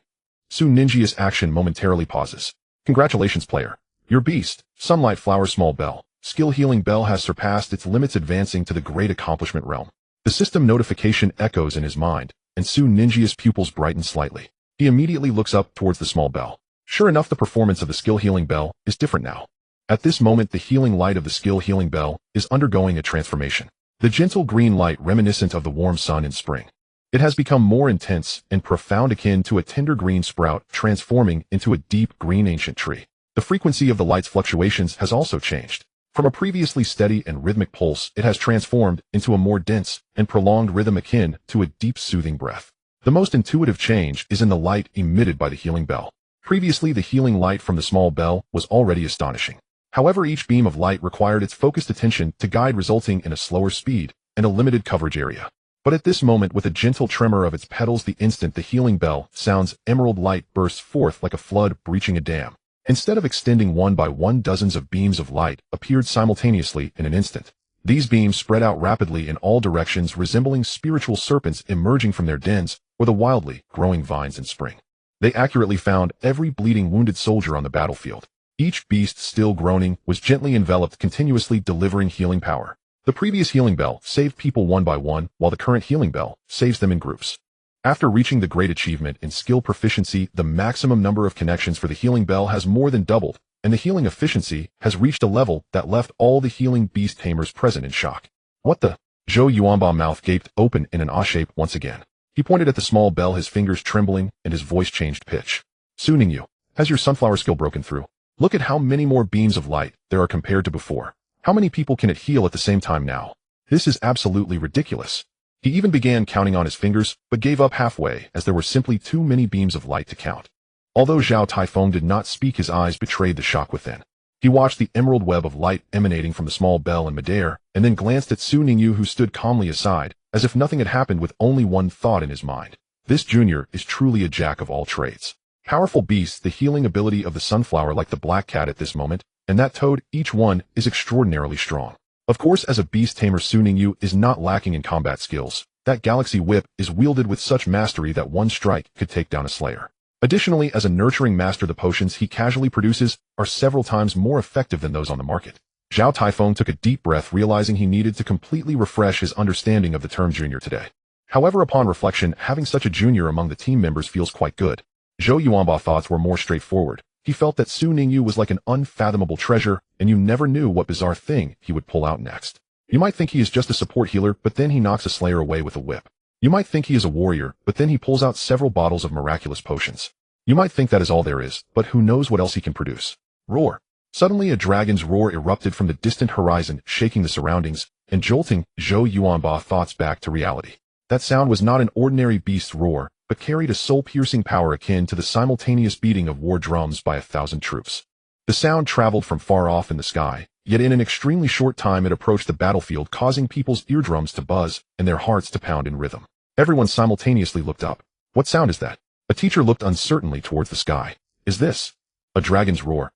A: Su Ninjia's action momentarily pauses. Congratulations, player. Your Beast, Sunlight Flower Small Bell, Skill Healing Bell has surpassed its limits, advancing to the Great Accomplishment realm. The system notification echoes in his mind, and Su Ninjia's pupils brighten slightly. He immediately looks up towards the small bell. Sure enough, the performance of the Skill Healing Bell is different now. At this moment, the healing light of the Skill Healing Bell is undergoing a transformation. The gentle green light reminiscent of the warm sun in spring. It has become more intense and profound, akin to a tender green sprout transforming into a deep green ancient tree. The frequency of the light's fluctuations has also changed. From a previously steady and rhythmic pulse, it has transformed into a more dense and prolonged rhythm akin to a deep soothing breath. The most intuitive change is in the light emitted by the healing bell. Previously, the healing light from the small bell was already astonishing. However, each beam of light required its focused attention to guide, resulting in a slower speed and a limited coverage area. But at this moment, with a gentle tremor of its petals, the instant the healing bell sounds, emerald light bursts forth like a flood breaching a dam. Instead of extending one by one, dozens of beams of light appeared simultaneously in an instant. These beams spread out rapidly in all directions, resembling spiritual serpents emerging from their dens or the wildly growing vines in spring. They accurately found every bleeding wounded soldier on the battlefield. Each beast, still groaning, was gently enveloped, continuously delivering healing power. The previous healing bell saved people one by one, while the current healing bell saves them in groups. After reaching the great achievement in skill proficiency, the maximum number of connections for the healing bell has more than doubled, and the healing efficiency has reached a level that left all the healing beast tamers present in shock. What the? Zhou Yuanba's mouth gaped open in an awe shape once again. He pointed at the small bell, his fingers trembling, and his voice changed pitch. Su Ningyu, has your sunflower skill broken through? Look at how many more beams of light there are compared to before. How many people can it heal at the same time now? This is absolutely ridiculous. He even began counting on his fingers, but gave up halfway as there were simply too many beams of light to count. Although Zhao Taifeng did not speak, his eyes betrayed the shock within. He watched the emerald web of light emanating from the small bell in midair, and then glanced at Su Ningyu, who stood calmly aside, as if nothing had happened, with only one thought in his mind. This junior is truly a jack of all trades. Powerful beasts, the healing ability of the sunflower like the black cat at this moment, and that toad, each one is extraordinarily strong. Of course, as a beast tamer, Su Ningyu is not lacking in combat skills. That galaxy whip is wielded with such mastery that one strike could take down a slayer. Additionally, as a nurturing master, the potions he casually produces are several times more effective than those on the market. Zhao Taifeng took a deep breath, realizing he needed to completely refresh his understanding of the term junior today. However, upon reflection, having such a junior among the team members feels quite good. Zhou Yuanba's thoughts were more straightforward. He felt that Su Ningyu was like an unfathomable treasure, and you never knew what bizarre thing he would pull out next. You might think he is just a support healer, but then he knocks a slayer away with a whip. You might think he is a warrior, but then he pulls out several bottles of miraculous potions. You might think that is all there is, but who knows what else he can produce. Roar. Suddenly a dragon's roar erupted from the distant horizon, shaking the surroundings, and jolting Zhou Yuanba's thoughts back to reality. That sound was not an ordinary beast's roar, but carried a soul-piercing power akin to the simultaneous beating of war drums by 1,000 troops. The sound traveled from far off in the sky, yet in an extremely short time it approached the battlefield, causing people's eardrums to buzz and their hearts to pound in rhythm. Everyone simultaneously looked up. What sound is that? A teacher looked uncertainly towards the sky. Is this a dragon's roar?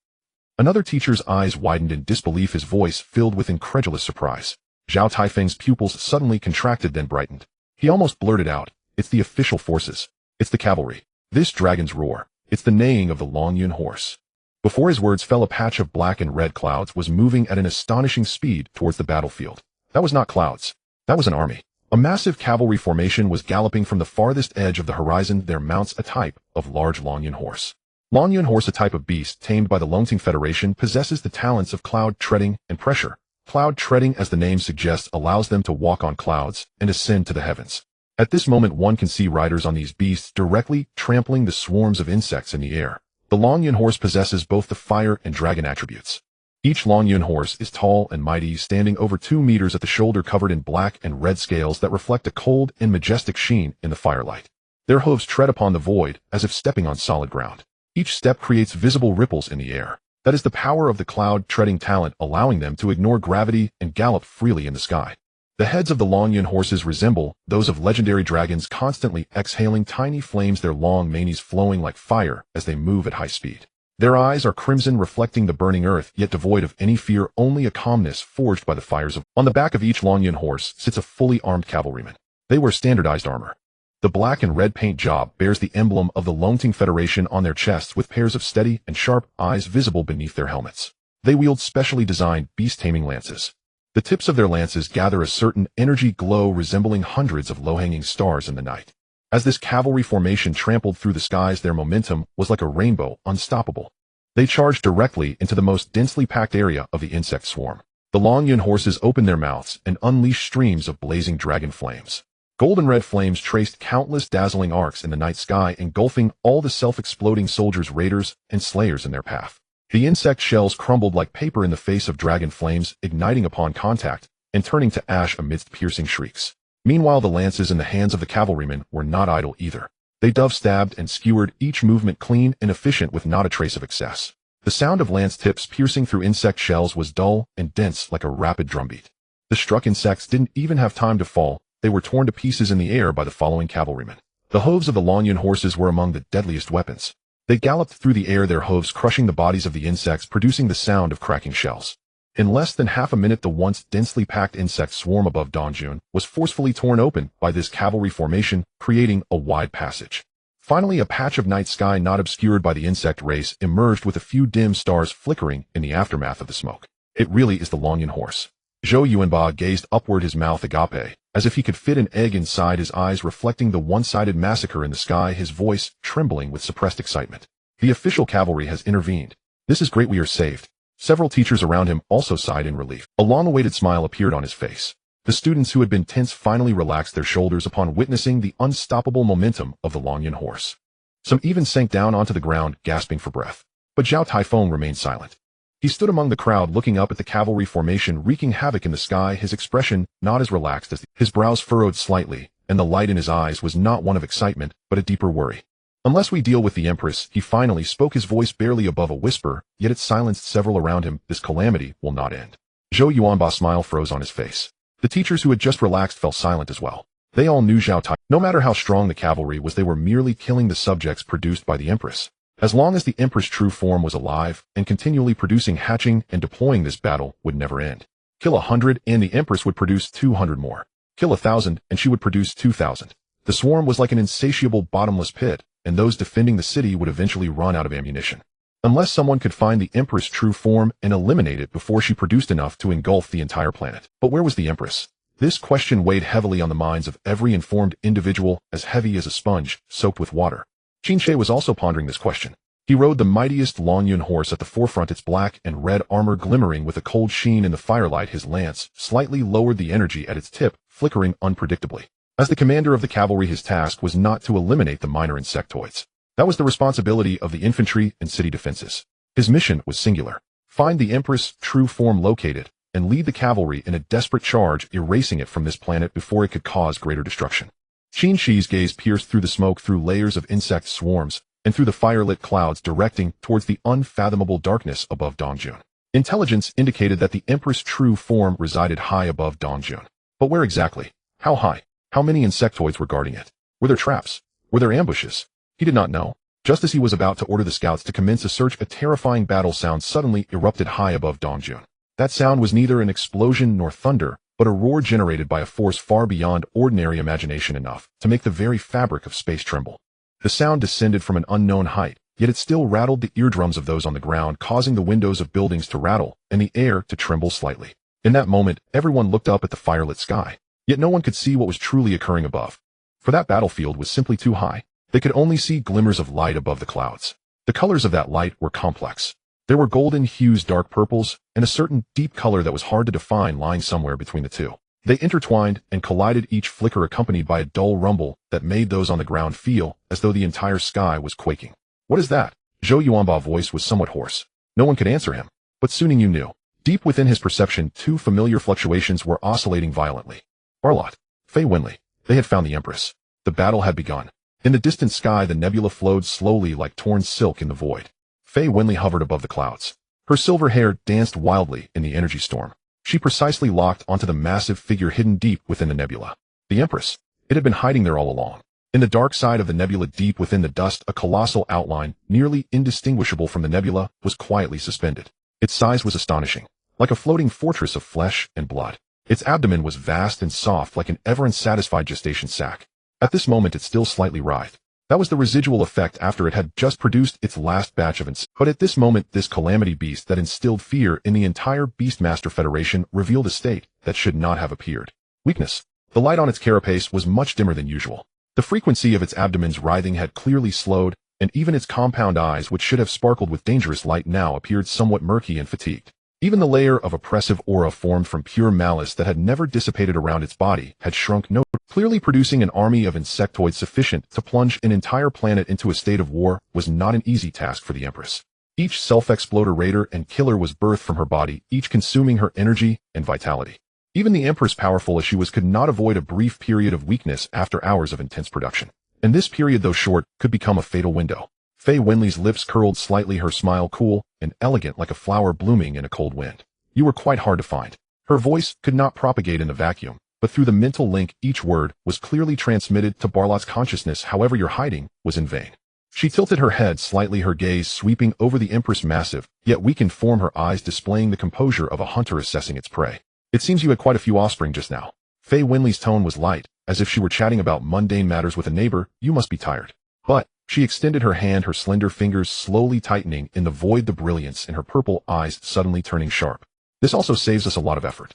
A: Another teacher's eyes widened in disbelief, his voice filled with incredulous surprise. Zhao Taifeng's pupils suddenly contracted, then brightened. He almost blurted out, "It's the official forces. It's the cavalry. This dragon's roar. It's the neighing of the Longyun horse." Before his words fell, a patch of black and red clouds was moving at an astonishing speed towards the battlefield. That was not clouds. That was an army. A massive cavalry formation was galloping from the farthest edge of the horizon, their mounts a type of large Longyun horse. Longyun horse, a type of beast tamed by the Longting Federation, possesses the talents of cloud treading and pressure. Cloud treading, as the name suggests, allows them to walk on clouds and ascend to the heavens. At this moment one can see riders on these beasts directly trampling the swarms of insects in the air. The Longyun horse possesses both the fire and dragon attributes. Each Longyun horse is tall and mighty, standing over 2 meters at the shoulder, covered in black and red scales that reflect a cold and majestic sheen in the firelight. Their hooves tread upon the void as if stepping on solid ground. Each step creates visible ripples in the air. That is the power of the cloud treading talent, allowing them to ignore gravity and gallop freely in the sky. The heads of the Longyun horses resemble those of legendary dragons, constantly exhaling tiny flames, their long manes flowing like fire as they move at high speed. Their eyes are crimson, reflecting the burning earth, yet devoid of any fear, only a calmness forged by the fires of. On the back of each Longyun horse sits a fully armed cavalryman. They wear standardized armor. The black and red paint job bears the emblem of the Longting Federation on their chests, with pairs of steady and sharp eyes visible beneath their helmets. They wield specially designed beast-taming lances. The tips of their lances gather a certain energy glow, resembling hundreds of low-hanging stars in the night. As this cavalry formation trampled through the skies, their momentum was like a rainbow, unstoppable. They charged directly into the most densely packed area of the insect swarm. The Longyun horses opened their mouths and unleashed streams of blazing dragon flames. Golden red flames traced countless dazzling arcs in the night sky, engulfing all the self-exploding soldiers, raiders, and slayers in their path. The insect shells crumbled like paper in the face of dragon flames, igniting upon contact and turning to ash amidst piercing shrieks. Meanwhile, the lances in the hands of the cavalrymen were not idle either. They dove-stabbed and skewered, each movement clean and efficient with not a trace of excess. The sound of lance tips piercing through insect shells was dull and dense, like a rapid drumbeat. The struck insects didn't even have time to fall. They were torn to pieces in the air by the following cavalrymen. The hooves of the Longyun horses were among the deadliest weapons. They galloped through the air, their hooves crushing the bodies of the insects, producing the sound of cracking shells. In less than half a minute, the once densely packed insect swarm above Dongjun was forcefully torn open by this cavalry formation, creating a wide passage. Finally, a patch of night sky not obscured by the insect race emerged, with a few dim stars flickering in the aftermath of the smoke. It really is the Longyun horse. Zhou Yuanba gazed upward, his mouth agape, as if he could fit an egg inside, his eyes reflecting the one-sided massacre in the sky, his voice trembling with suppressed excitement. The official cavalry has intervened. This is great, we are saved. Several teachers around him also sighed in relief. A long-awaited smile appeared on his face. The students who had been tense finally relaxed their shoulders upon witnessing the unstoppable momentum of the Longyun horse. Some even sank down onto the ground, gasping for breath. But Zhao Taifeng remained silent. He stood among the crowd, looking up at the cavalry formation wreaking havoc in the sky, his expression not as relaxed as his brows furrowed slightly, and the light in his eyes was not one of excitement, but a deeper worry. Unless we deal with the Empress, he finally spoke, his voice barely above a whisper, yet it silenced several around him. This calamity will not end. Zhou Yuanba's smile froze on his face. The teachers who had just relaxed fell silent as well. They all knew Zhao Tai. No matter how strong the cavalry was, they were merely killing the subjects produced by the Empress. As long as the Empress' true form was alive and continually producing, hatching, and deploying, this battle would never end. Kill 100 and the Empress would produce 200 more. Kill 1,000 and she would produce 2,000. The swarm was like an insatiable bottomless pit, and those defending the city would eventually run out of ammunition. Unless someone could find the Empress' true form and eliminate it before she produced enough to engulf the entire planet. But where was the Empress? This question weighed heavily on the minds of every informed individual, as heavy as a sponge soaked with water. Qin Shi was also pondering this question. He rode the mightiest Longyun horse at the forefront, its black and red armor glimmering with a cold sheen in the firelight. His lance slightly lowered the energy at its tip, flickering unpredictably. As the commander of the cavalry, his task was not to eliminate the minor insectoids. That was the responsibility of the infantry and city defenses. His mission was singular. Find the Empress' true form located, and lead the cavalry in a desperate charge, erasing it from this planet before it could cause greater destruction. Qin Shi's gaze pierced through the smoke, through layers of insect swarms, and through the firelit clouds, directing towards the unfathomable darkness above Dongjun. Intelligence indicated that the Empress' true form resided high above Dongjun. But where exactly? How high? How many insectoids were guarding it? Were there traps? Were there ambushes? He did not know. Just as he was about to order the scouts to commence a search, a terrifying battle sound suddenly erupted high above Dongjun. That sound was neither an explosion nor thunder, but a roar generated by a force far beyond ordinary imagination, enough to make the very fabric of space tremble. The sound descended from an unknown height, yet it still rattled the eardrums of those on the ground, causing the windows of buildings to rattle and the air to tremble slightly. In that moment, everyone looked up at the firelit sky, yet no one could see what was truly occurring above. For that battlefield was simply too high. They could only see glimmers of light above the clouds. The colors of that light were complex. There were golden hues, dark purples, and a certain deep color that was hard to define lying somewhere between the two. They intertwined and collided, each flicker accompanied by a dull rumble that made those on the ground feel as though the entire sky was quaking. "What is that?" Zhou Yuanba's voice was somewhat hoarse. No one could answer him, but soon Ningyu knew. Deep within his perception, two familiar fluctuations were oscillating violently. Barlot, Fei Wenli, they had found the Empress. The battle had begun. In the distant sky, the nebula flowed slowly like torn silk in the void. Fei Wenli hovered above the clouds. Her silver hair danced wildly in the energy storm. She precisely locked onto the massive figure hidden deep within the nebula. The Empress. It had been hiding there all along. In the dark side of the nebula, deep within the dust, a colossal outline, nearly indistinguishable from the nebula, was quietly suspended. Its size was astonishing, like a floating fortress of flesh and blood. Its abdomen was vast and soft, like an ever-unsatisfied gestation sac. At this moment it still slightly writhed. That was the residual effect after it had just produced its last batch of But at this moment, this calamity beast that instilled fear in the entire Beastmaster Federation revealed a state that should not have appeared. Weakness. The light on its carapace was much dimmer than usual. The frequency of its abdomen's writhing had clearly slowed, and even its compound eyes, which should have sparkled with dangerous light, now appeared somewhat murky and fatigued. Even the layer of oppressive aura formed from pure malice that had never dissipated around its body had shrunk notably, clearly producing an army of insectoids sufficient to plunge an entire planet into a state of war was not an easy task for the Empress. Each self-exploder, raider, and killer was birthed from her body, each consuming her energy and vitality. Even the Empress, powerful as she was, could not avoid a brief period of weakness after hours of intense production. And this period, though short, could become a fatal window. Fei Wenli's lips curled slightly, her smile cool and elegant like a flower blooming in a cold wind. "You were quite hard to find." Her voice could not propagate in the vacuum, but through the mental link each word was clearly transmitted to Barlot's consciousness. "However, your hiding was in vain." She tilted her head slightly, her gaze sweeping over the Empress' massive, yet weakened form, her eyes displaying the composure of a hunter assessing its prey. "It seems you had quite a few offspring just now." Fei Wenli's tone was light, as if she were chatting about mundane matters with a neighbor. "You must be tired." But she extended her hand, her slender fingers slowly tightening in the void, the brilliance in her purple eyes suddenly turning sharp. "This also saves us a lot of effort."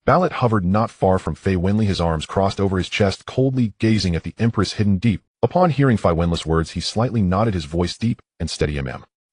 A: Ballot hovered not far from Fei Wenli, his arms crossed over his chest, coldly gazing at the Empress hidden deep. Upon hearing Fei Wenli's words, he slightly nodded, his voice deep and steady.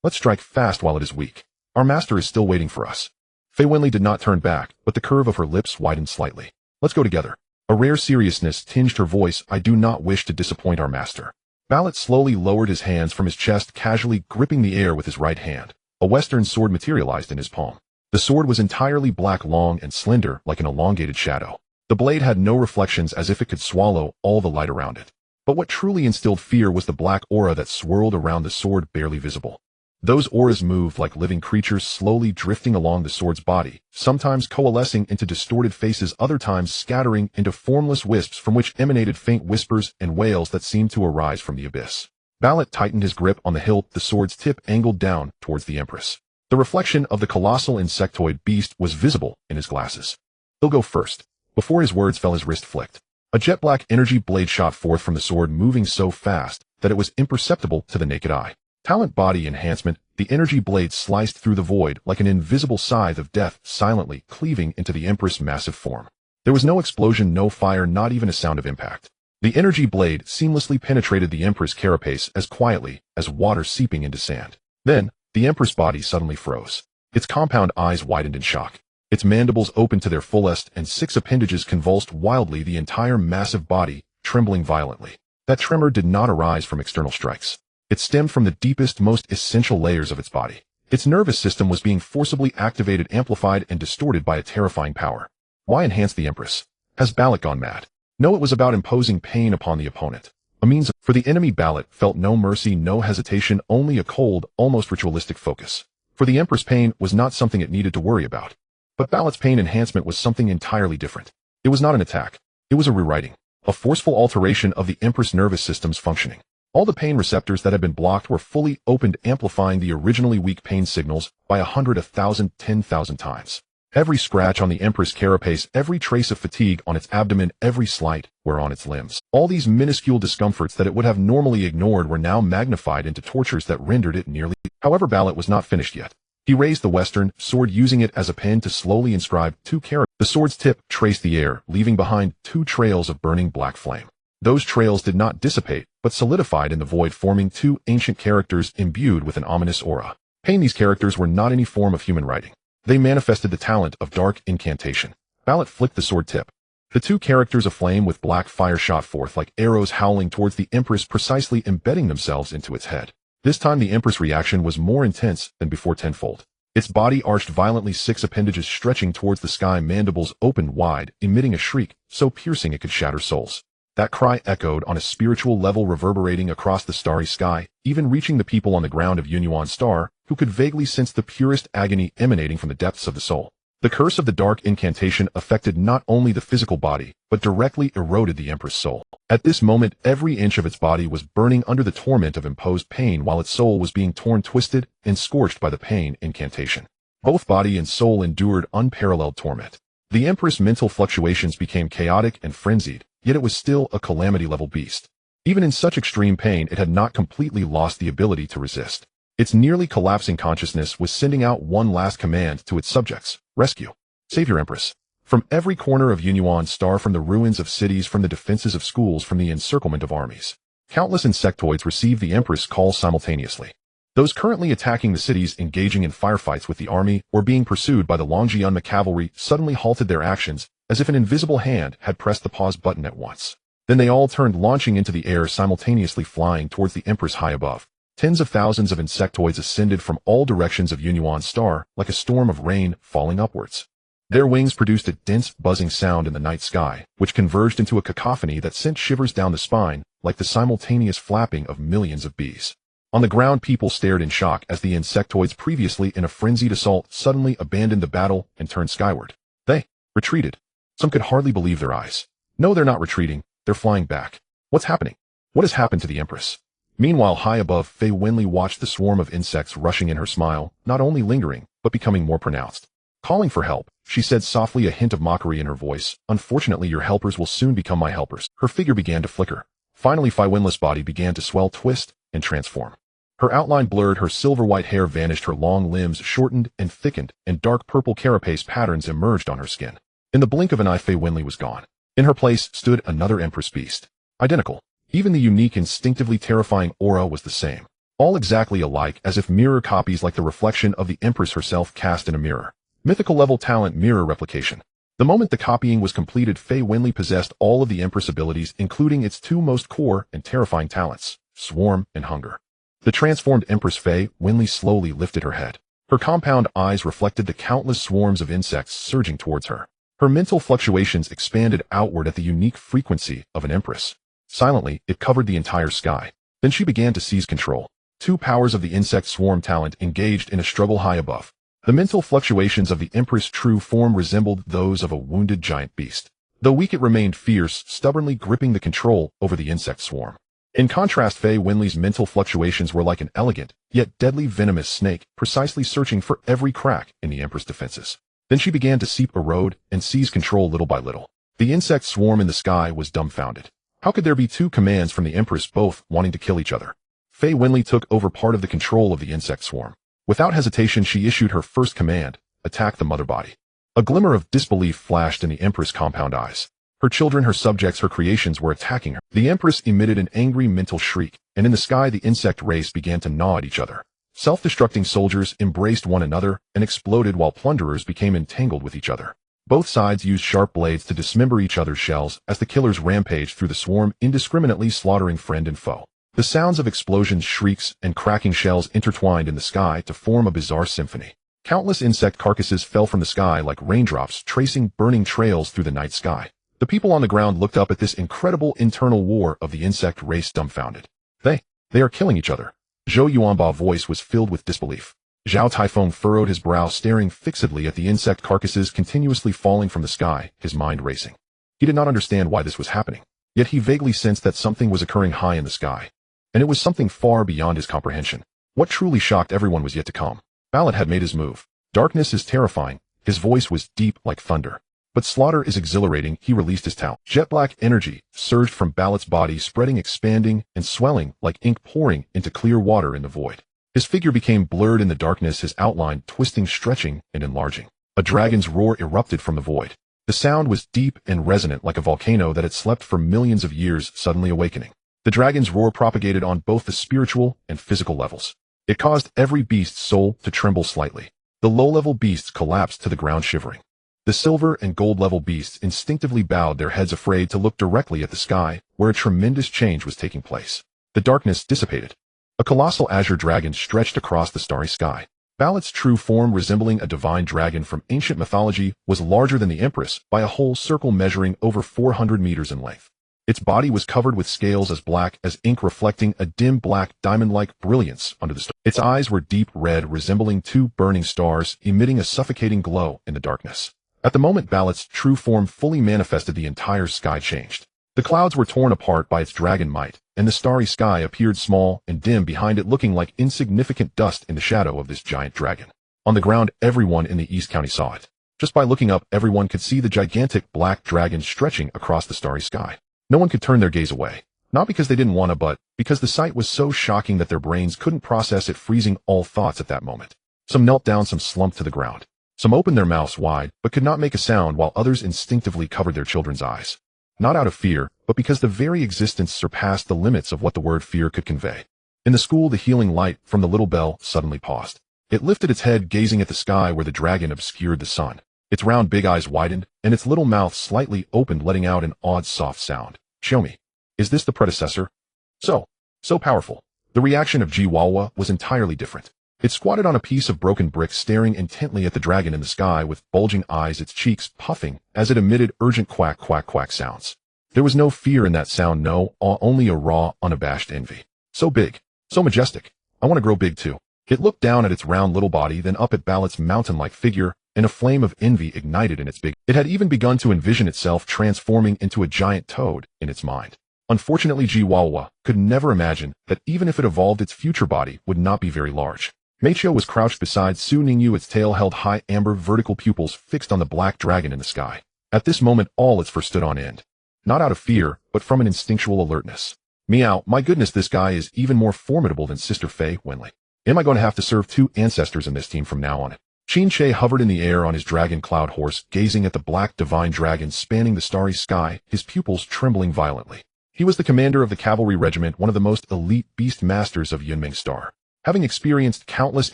A: "Let's strike fast while it is weak. Our master is still waiting for us." Fei Wenli did not turn back, but the curve of her lips widened slightly. "Let's go together." A rare seriousness tinged her voice. "I do not wish to disappoint our master." Ballot slowly lowered his hands from his chest, casually gripping the air with his right hand. A western sword materialized in his palm. The sword was entirely black, long and slender, like an elongated shadow. The blade had no reflections, as if it could swallow all the light around it. But what truly instilled fear was the black aura that swirled around the sword, barely visible. Those auras moved like living creatures, slowly drifting along the sword's body, sometimes coalescing into distorted faces, other times scattering into formless wisps from which emanated faint whispers and wails that seemed to arise from the abyss. Ballot tightened his grip on the hilt, the sword's tip angled down towards the Empress. The reflection of the colossal insectoid beast was visible in his glasses. "He'll go first." Before his words fell, his wrist flicked. A jet-black energy blade shot forth from the sword, moving so fast that it was imperceptible to the naked eye. Talent body enhancement, the energy blade sliced through the void like an invisible scythe of death, silently cleaving into the Empress' massive form. There was no explosion, no fire, not even a sound of impact. The energy blade seamlessly penetrated the Empress' carapace as quietly as water seeping into sand. Then, the Empress body suddenly froze. Its compound eyes widened in shock. Its mandibles opened to their fullest and 6 appendages convulsed wildly the entire massive body, trembling violently. That tremor did not arise from external strikes. It stemmed from the deepest, most essential layers of its body. Its nervous system was being forcibly activated, amplified, and distorted by a terrifying power. Why enhance the Empress? Has Balak gone mad? No, it was about imposing pain upon the opponent. A means for the enemy. Balak felt no mercy, no hesitation, only a cold, almost ritualistic focus. For the Empress, pain was not something it needed to worry about. But Balak's pain enhancement was something entirely different. It was not an attack. It was a rewriting. A forceful alteration of the Empress nervous system's functioning. All the pain receptors that had been blocked were fully opened, amplifying the originally weak pain signals by 100, 1,000, 10,000 times. Every scratch on the Empress carapace, every trace of fatigue on its abdomen, every slight wear on its limbs. All these minuscule discomforts that it would have normally ignored were now magnified into tortures that rendered it nearly. However, Balak was not finished yet. He raised the Western sword, using it as a pen to slowly inscribe 2 characters. The sword's tip traced the air, leaving behind 2 trails of burning black flame. Those trails did not dissipate, but solidified in the void, forming 2 ancient characters imbued with an ominous aura. Pain. These characters were not any form of human writing. They manifested the talent of dark incantation. Balak flicked the sword tip. The 2 characters aflame with black fire shot forth like arrows, howling towards the Empress, precisely embedding themselves into its head. This time the Empress' reaction was more intense than before tenfold. Its body arched violently, 6 appendages stretching towards the sky, mandibles opened wide, emitting a shriek so piercing it could shatter souls. That cry echoed on a spiritual level, reverberating across the starry sky, even reaching the people on the ground of Yunyuan Star, who could vaguely sense the purest agony emanating from the depths of the soul. The curse of the dark incantation affected not only the physical body, but directly eroded the Empress' soul. At this moment, every inch of its body was burning under the torment of imposed pain, while its soul was being torn, twisted, and scorched by the pain incantation. Both body and soul endured unparalleled torment. The Empress' mental fluctuations became chaotic and frenzied, yet it was still a calamity-level beast. Even in such extreme pain, it had not completely lost the ability to resist. Its nearly collapsing consciousness was sending out one last command to its subjects: rescue. Save your Empress. From every corner of Yunyuan Star, from the ruins of cities, from the defenses of schools, from the encirclement of armies, countless insectoids received the Empress' call simultaneously. Those currently attacking the cities, engaging in firefights with the army, or being pursued by the Longjianma cavalry suddenly halted their actions, as if an invisible hand had pressed the pause button at once. Then they all turned, launching into the air, simultaneously flying towards the Empress high above. Tens of thousands of insectoids ascended from all directions of Yunyuan Star, like a storm of rain falling upwards. Their wings produced a dense, buzzing sound in the night sky, which converged into a cacophony that sent shivers down the spine, like the simultaneous flapping of millions of bees. On the ground, people stared in shock as the insectoids, previously in a frenzied assault, suddenly abandoned the battle and turned skyward. They retreated. Some could hardly believe their eyes. No, they're not retreating. They're flying back. What's happening? What has happened to the Empress? Meanwhile, high above, Fei Wenli watched the swarm of insects rushing in, her smile not only lingering, but becoming more pronounced. Calling for help, she said softly, a hint of mockery in her voice. Unfortunately, your helpers will soon become my helpers. Her figure began to flicker. Finally, Fei Wenli's body began to swell, twist, and transform. Her outline blurred, her silver-white hair vanished, her long limbs shortened and thickened, and dark purple carapace patterns emerged on her skin. In the blink of an eye, Fei Wenli was gone. In her place stood another Empress beast. Identical. Even the unique, instinctively terrifying aura was the same. All exactly alike, as if mirror copies, like the reflection of the Empress herself cast in a mirror. Mythical level talent, mirror replication. The moment the copying was completed, Fei Wenli possessed all of the Empress abilities, including its 2 most core and terrifying talents, swarm and hunger. The transformed Empress Fei Wenli slowly lifted her head. Her compound eyes reflected the countless swarms of insects surging towards her. Her mental fluctuations expanded outward at the unique frequency of an Empress. Silently, it covered the entire sky. Then she began to seize control. 2 powers of the insect swarm talent engaged in a struggle high above. The mental fluctuations of the Empress' true form resembled those of a wounded giant beast. Though weak, it remained fierce, stubbornly gripping the control over the insect swarm. In contrast, Fei Wenli's mental fluctuations were like an elegant, yet deadly venomous snake, precisely searching for every crack in the Empress' defenses. Then she began to seep, erode, and seize control little by little. The insect swarm in the sky was dumbfounded. How could there be 2 commands from the Empress both wanting to kill each other? Fei Wenli took over part of the control of the insect swarm. Without hesitation, she issued her first command: attack the mother body. A glimmer of disbelief flashed in the Empress' compound eyes. Her children, her subjects, her creations were attacking her. The Empress emitted an angry mental shriek, and in the sky the insect race began to gnaw at each other. Self-destructing soldiers embraced one another and exploded while plunderers became entangled with each other. Both sides used sharp blades to dismember each other's shells as the killers rampaged through the swarm, indiscriminately slaughtering friend and foe. The sounds of explosions, shrieks, and cracking shells intertwined in the sky to form a bizarre symphony. Countless insect carcasses fell from the sky like raindrops, tracing burning trails through the night sky. The people on the ground looked up at this incredible internal war of the insect race, dumbfounded. They are killing each other. Zhou Yuanba's voice was filled with disbelief. Zhao Taifeng furrowed his brow, staring fixedly at the insect carcasses continuously falling from the sky, his mind racing. He did not understand why this was happening, yet he vaguely sensed that something was occurring high in the sky. And it was something far beyond his comprehension. What truly shocked everyone was yet to come. Ballot had made his move. Darkness is terrifying. His voice was deep like thunder. But slaughter is exhilarating. He released his talent. Jet black energy surged from Ballot's body, spreading, expanding, and swelling like ink pouring into clear water in the void. His figure became blurred in the darkness, his outline twisting, stretching, and enlarging. A dragon's roar erupted from the void. The sound was deep and resonant like a volcano that had slept for millions of years, suddenly awakening. The dragon's roar propagated on both the spiritual and physical levels. It caused every beast's soul to tremble slightly. The low-level beasts collapsed to the ground, shivering. The silver and gold-level beasts instinctively bowed their heads, afraid to look directly at the sky, where a tremendous change was taking place. The darkness dissipated. A colossal azure dragon stretched across the starry sky. Ballot's true form, resembling a divine dragon from ancient mythology, was larger than the Empress by a whole circle, measuring over 400 meters in length. Its body was covered with scales as black as ink, reflecting a dim black diamond-like brilliance under the stars. Its eyes were deep red, resembling two burning stars, emitting a suffocating glow in the darkness. At the moment Ballot's true form fully manifested, the entire sky changed. The clouds were torn apart by its dragon might, and the starry sky appeared small and dim behind it, looking like insignificant dust in the shadow of this giant dragon. On the ground, everyone in the East County saw it. Just by looking up, everyone could see the gigantic black dragon stretching across the starry sky. No one could turn their gaze away, not because they didn't want to, but because the sight was so shocking that their brains couldn't process it, freezing all thoughts at that moment. Some knelt down, some slumped to the ground. Some opened their mouths wide, but could not make a sound, while others instinctively covered their children's eyes. Not out of fear, but because the very existence surpassed the limits of what the word fear could convey. In the school, the healing light from the little bell suddenly paused. It lifted its head, gazing at the sky where the dragon obscured the sun. Its round big eyes widened, and its little mouth slightly opened, letting out an odd soft sound. Show me. Is this the predecessor? So powerful. The reaction of Jiwawa was entirely different. It squatted on a piece of broken brick, staring intently at the dragon in the sky with bulging eyes, its cheeks puffing as it emitted urgent quack, quack, quack sounds. There was no fear in that sound, no awe, only a raw, unabashed envy. So big, so majestic. I want to grow big too. It looked down at its round little body, then up at Ballot's mountain-like figure, and a flame of envy ignited in its big. It had even begun to envision itself transforming into a giant toad in its mind. Unfortunately, Jiwawa could never imagine that even if it evolved, its future body would not be very large. Meicho was crouched beside Su Ningyu, its tail held high, amber vertical pupils fixed on the black dragon in the sky. At this moment, all its fur stood on end. Not out of fear, but from an instinctual alertness. Meow, my goodness, this guy is even more formidable than Sister Fei Wenli. Am I going to have to serve two ancestors in this team from now on? Qin Che hovered in the air on his dragon cloud horse, gazing at the black divine dragon spanning the starry sky, his pupils trembling violently. He was the commander of the cavalry regiment, one of the most elite beast masters of Yunming Star. Having experienced countless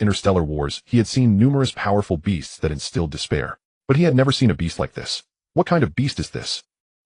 A: interstellar wars, he had seen numerous powerful beasts that instilled despair. But he had never seen a beast like this. What kind of beast is this?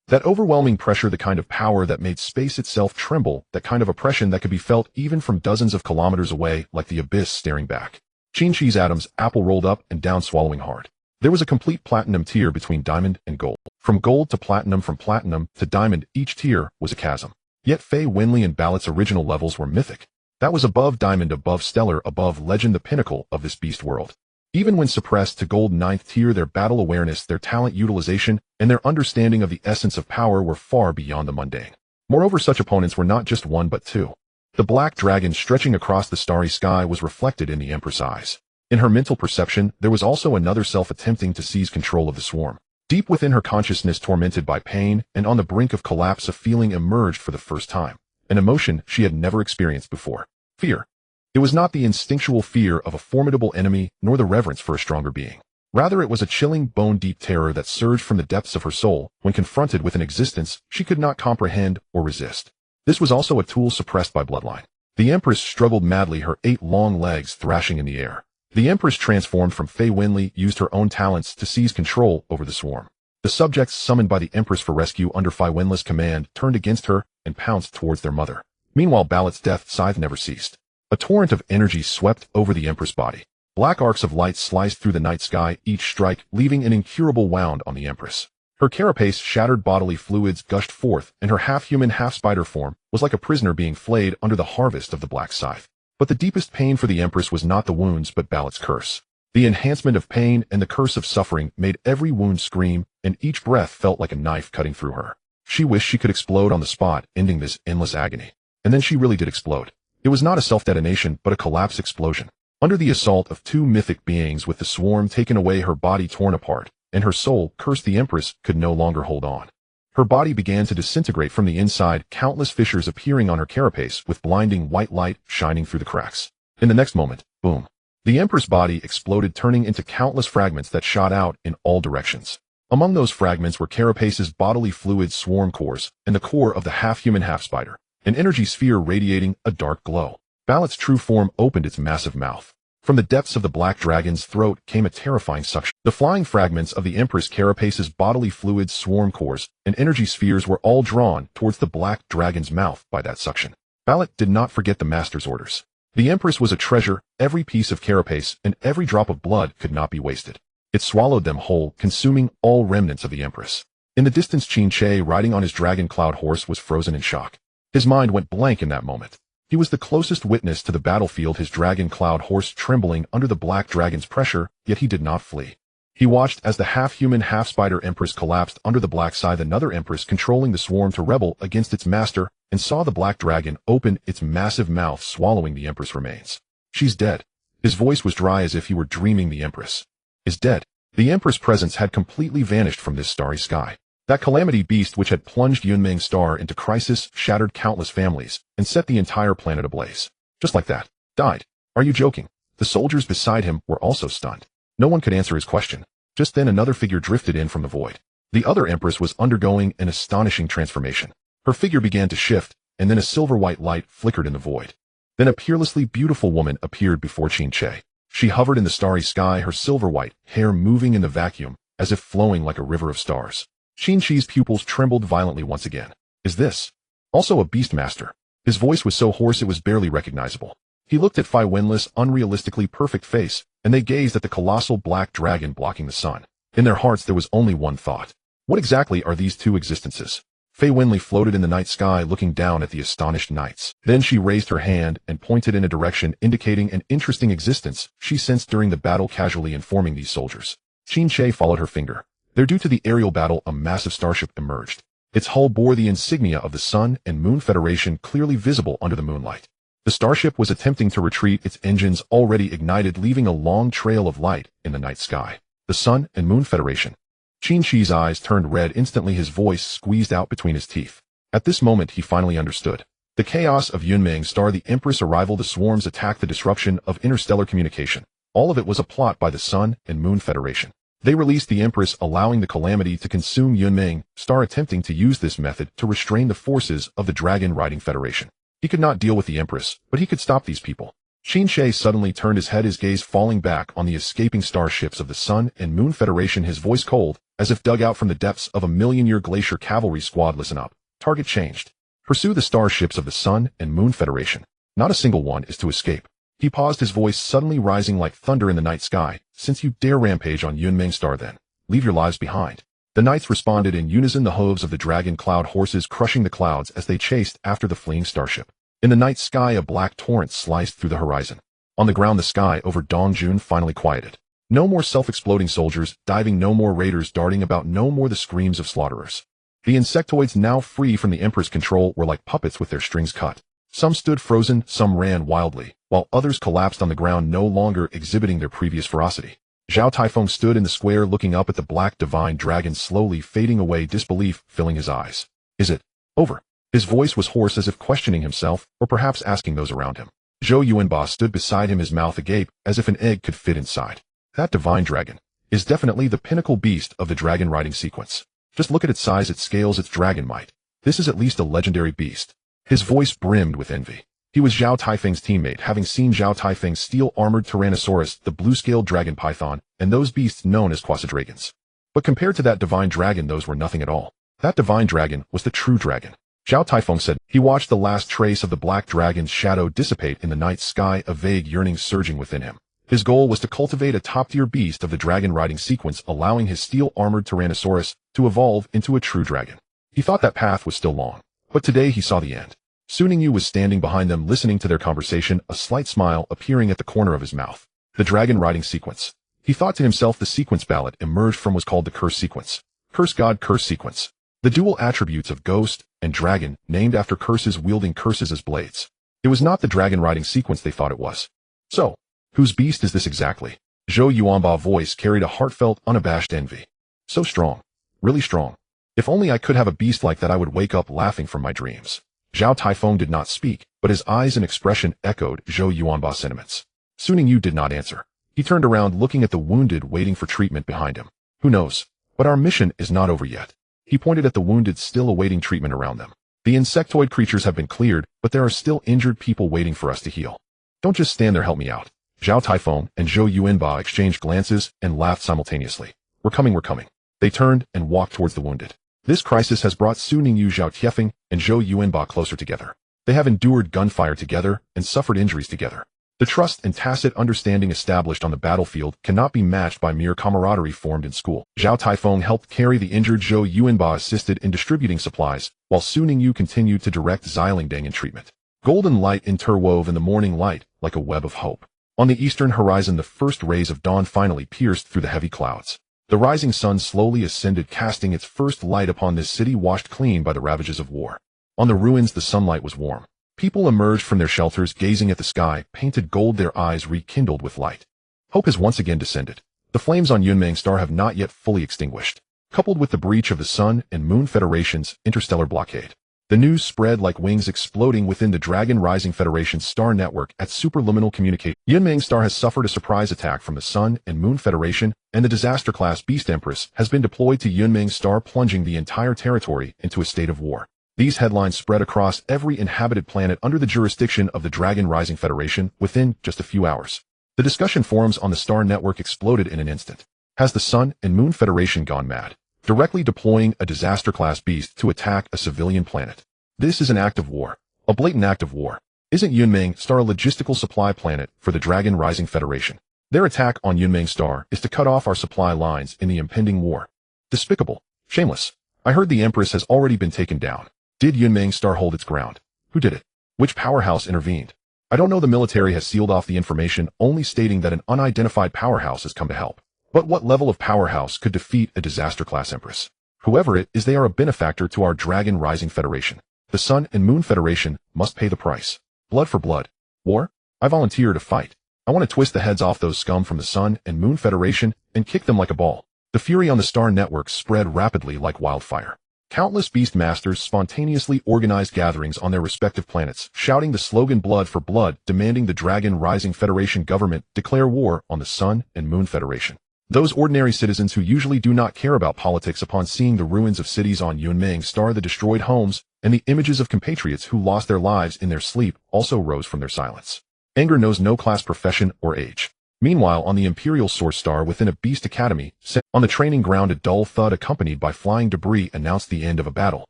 A: That overwhelming pressure, the kind of power that made space itself tremble, that kind of oppression that could be felt even from dozens of kilometers away, like the abyss staring back. Qin Chi's atoms, apple rolled up and down, swallowing hard. There was a complete platinum tier between diamond and gold. From gold to platinum, from platinum to diamond, each tier was a chasm. Yet Fei Wenli and Ballot's original levels were mythic. That was above diamond, above stellar, above legend, the pinnacle of this beast world. Even when suppressed to gold 9th tier, their battle awareness, their talent utilization, and their understanding of the essence of power were far beyond the mundane. Moreover, such opponents were not just one but two. The black dragon stretching across the starry sky was reflected in the Empress' eyes. In her mental perception, there was also another self attempting to seize control of the swarm. Deep within her consciousness, tormented by pain and on the brink of collapse, a feeling emerged for the first time. An emotion she had never experienced before. Fear. It was not the instinctual fear of a formidable enemy, nor the reverence for a stronger being. Rather, it was a chilling, bone-deep terror that surged from the depths of her soul when confronted with an existence she could not comprehend or resist. This was also a tool suppressed by Bloodline. The Empress struggled madly, her 8 long legs thrashing in the air. The Empress, transformed from Fei Wenli, used her own talents to seize control over the swarm. The subjects summoned by the Empress for rescue under Fei Wenli's command turned against her and pounced towards their mother. Meanwhile, Ballot's death scythe never ceased. A torrent of energy swept over the Empress' body. Black arcs of light sliced through the night sky, each strike leaving an incurable wound on the Empress. Her carapace shattered, bodily fluids gushed forth, and her half-human, half-spider form was like a prisoner being flayed under the harvest of the black scythe. But the deepest pain for the Empress was not the wounds but Ballot's curse. The enhancement of pain and the curse of suffering made every wound scream, and each breath felt like a knife cutting through her. She wished she could explode on the spot, ending this endless agony. And then she really did explode. It was not a self-detonation, but a collapse explosion. Under the assault of 2 mythic beings, with the swarm taken away, her body torn apart, and her soul cursed, the Empress could no longer hold on. Her body began to disintegrate from the inside, countless fissures appearing on her carapace with blinding white light shining through the cracks. In the next moment, boom. The Empress' body exploded, turning into countless fragments that shot out in all directions. Among those fragments were carapace's bodily fluids, swarm cores, and the core of the half-human, half-spider, an energy sphere radiating a dark glow. Ballot's true form opened its massive mouth. From the depths of the black dragon's throat came a terrifying suction. The flying fragments of the Empress carapace's bodily fluids, swarm cores, and energy spheres were all drawn towards the black dragon's mouth by that suction. Ballot did not forget the master's orders. The Empress was a treasure, every piece of carapace and every drop of blood could not be wasted. It swallowed them whole, consuming all remnants of the Empress. In the distance, Qin Che, riding on his dragon cloud horse, was frozen in shock. His mind went blank in that moment. He was the closest witness to the battlefield, his dragon cloud horse trembling under the black dragon's pressure, yet he did not flee. He watched as the half-human, half-spider Empress collapsed under the black scythe, another Empress controlling the swarm to rebel against its master, and saw the black dragon open its massive mouth, swallowing the Empress' remains. She's dead. His voice was dry as if he were dreaming. The Empress is dead. The Empress' presence had completely vanished from this starry sky. That calamity beast which had plunged Yunmeng's star into crisis, shattered countless families, and set the entire planet ablaze. Just like that. Died. Are you joking? The soldiers beside him were also stunned. No one could answer his question. Just then another figure drifted in from the void. The other Empress was undergoing an astonishing transformation. Her figure began to shift, and then a silver-white light flickered in the void. Then a peerlessly beautiful woman appeared before Qin Che. She hovered in the starry sky, her silver-white hair moving in the vacuum, as if flowing like a river of stars. Qin Che's pupils trembled violently once again. Is this also a beast master? His voice was so hoarse it was barely recognizable. He looked at Fei Wenli's unrealistically perfect face, and they gazed at the colossal black dragon blocking the sun. In their hearts there was only one thought. What exactly are these two existences? Fei Wenli floated in the night sky, looking down at the astonished knights. Then she raised her hand and pointed in a direction indicating an interesting existence she sensed during the battle, casually informing these soldiers. Qin Che followed her finger. There, due to the aerial battle, a massive starship emerged. Its hull bore the insignia of the Sun and Moon Federation, clearly visible under the moonlight. The starship was attempting to retreat, its engines already ignited, leaving a long trail of light in the night sky. The Sun and Moon Federation. Qin Che's eyes turned red. Instantly his voice squeezed out between his teeth. At this moment he finally understood. The chaos of Yunmeng's star, the Empress' arrival, the swarm's attack, the disruption of interstellar communication. All of it was a plot by the Sun and Moon Federation. They released the Empress, allowing the calamity to consume Yunmeng, star attempting to use this method to restrain the forces of the Dragon-Riding Federation. He could not deal with the Empress, but he could stop these people. Qin Che suddenly turned his head, his gaze falling back on the escaping starships of the Sun and Moon Federation, his voice cold, as if dug out from the depths of a million-year glacier. Cavalry squad, listen up. Target changed. Pursue the starships of the Sun and Moon Federation. Not a single one is to escape. He paused, his voice suddenly rising like thunder in the night sky. Since you dare rampage on Yunmeng's star, then leave your lives behind. The knights responded in unison, the hooves of the dragon cloud horses crushing the clouds as they chased after the fleeing starship. In the night sky, a black torrent sliced through the horizon. On the ground, the sky over Dongjun finally quieted. No more self-exploding soldiers diving, no more raiders darting about, no more the screams of slaughterers. The insectoids, now free from the Emperor's control, were like puppets with their strings cut. Some stood frozen, some ran wildly, while others collapsed on the ground, no longer exhibiting their previous ferocity. Zhao Taifeng stood in the square looking up at the black divine dragon slowly fading away, disbelief filling his eyes. Is it over? His voice was hoarse, as if questioning himself, or perhaps asking those around him. Zhou Yuanba stood beside him, his mouth agape, as if an egg could fit inside. That divine dragon is definitely the pinnacle beast of the dragon riding sequence. Just look at its size, its scales, its dragon might. This is at least a legendary beast. His voice brimmed with envy. He was Zhao Taifeng's teammate, having seen Zhao Taifeng's steel-armored Tyrannosaurus, the blue-scaled dragon python, and those beasts known as quasi-dragons. But compared to that divine dragon, those were nothing at all. That divine dragon was the true dragon. Zhao Taifeng said he watched the last trace of the black dragon's shadow dissipate in the night sky, a vague yearning surging within him. His goal was to cultivate a top-tier beast of the dragon-riding sequence, allowing his steel-armored Tyrannosaurus to evolve into a true dragon. He thought that path was still long, but today he saw the end. Ningyu was standing behind them, listening to their conversation, a slight smile appearing at the corner of his mouth. The dragon-riding sequence. He thought to himself, the sequence ballot emerged from was called the curse sequence. Curse god, curse sequence. The dual attributes of ghost and dragon, named after curses wielding curses as blades. It was not the dragon-riding sequence they thought it was. So, whose beast is this exactly? Zhou Yuanba's voice carried a heartfelt, unabashed envy. So strong. Really strong. If only I could have a beast like that, I would wake up laughing from my dreams. Zhao Taifeng did not speak, but his eyes and expression echoed Zhou Yuanba's sentiments. Ningyu did not answer. He turned around, looking at the wounded waiting for treatment behind him. Who knows? But our mission is not over yet. He pointed at the wounded still awaiting treatment around them. The insectoid creatures have been cleared, but there are still injured people waiting for us to heal. Don't just stand there, help me out. Zhao Taifeng and Zhou Yuanba exchanged glances and laughed simultaneously. We're coming, we're coming. They turned and walked towards the wounded. This crisis has brought Ningyu, Zhao Tiefeng, and Zhou Yuanba closer together. They have endured gunfire together and suffered injuries together. The trust and tacit understanding established on the battlefield cannot be matched by mere camaraderie formed in school. Zhao Taifeng helped carry the injured, Zhou Yuanba assisted in distributing supplies, while Ningyu continued to direct Xilingdang in treatment. Golden light interwove in the morning light like a web of hope. On the eastern horizon, the first rays of dawn finally pierced through the heavy clouds. The rising sun slowly ascended, casting its first light upon this city washed clean by the ravages of war. On the ruins, the sunlight was warm. People emerged from their shelters, gazing at the sky, painted gold, their eyes rekindled with light. Hope has once again descended. The flames on Yunmeng Star have not yet fully extinguished. Coupled with the breach of the Sun and Moon Federation's interstellar blockade, the news spread like wings, exploding within the Dragon Rising Federation's star network at superliminal communication. Yunmeng Star has suffered a surprise attack from the Sun and Moon Federation, and the disaster-class Beast Empress has been deployed to Yunmeng Star, plunging the entire territory into a state of war. These headlines spread across every inhabited planet under the jurisdiction of the Dragon Rising Federation within just a few hours. The discussion forums on the star network exploded in an instant. Has the Sun and Moon Federation gone mad, directly deploying a disaster-class beast to attack a civilian planet? This is an act of war. A blatant act of war. Isn't Yunmeng Star a logistical supply planet for the Dragon Rising Federation? Their attack on Yunmeng Star is to cut off our supply lines in the impending war. Despicable. Shameless. I heard the Empress has already been taken down. Did Yunmeng Star hold its ground? Who did it? Which powerhouse intervened? I don't know. The military has sealed off the information, only stating that an unidentified powerhouse has come to help. But what level of powerhouse could defeat a disaster-class Empress? Whoever it is, they are a benefactor to our Dragon Rising Federation. The Sun and Moon Federation must pay the price. Blood for blood. War? I volunteer to fight. I want to twist the heads off those scum from the Sun and Moon Federation and kick them like a ball. The fury on the star network spread rapidly like wildfire. Countless beast masters spontaneously organized gatherings on their respective planets, shouting the slogan blood for blood, demanding the Dragon Rising Federation government declare war on the Sun and Moon Federation. Those ordinary citizens who usually do not care about politics, upon seeing the ruins of cities on Yunmeng Star, the destroyed homes, and the images of compatriots who lost their lives in their sleep, also rose from their silence. Anger knows no class, profession, or age. Meanwhile, on the Imperial Source Star within a Beast Academy, on the training ground, a dull thud accompanied by flying debris announced the end of a battle.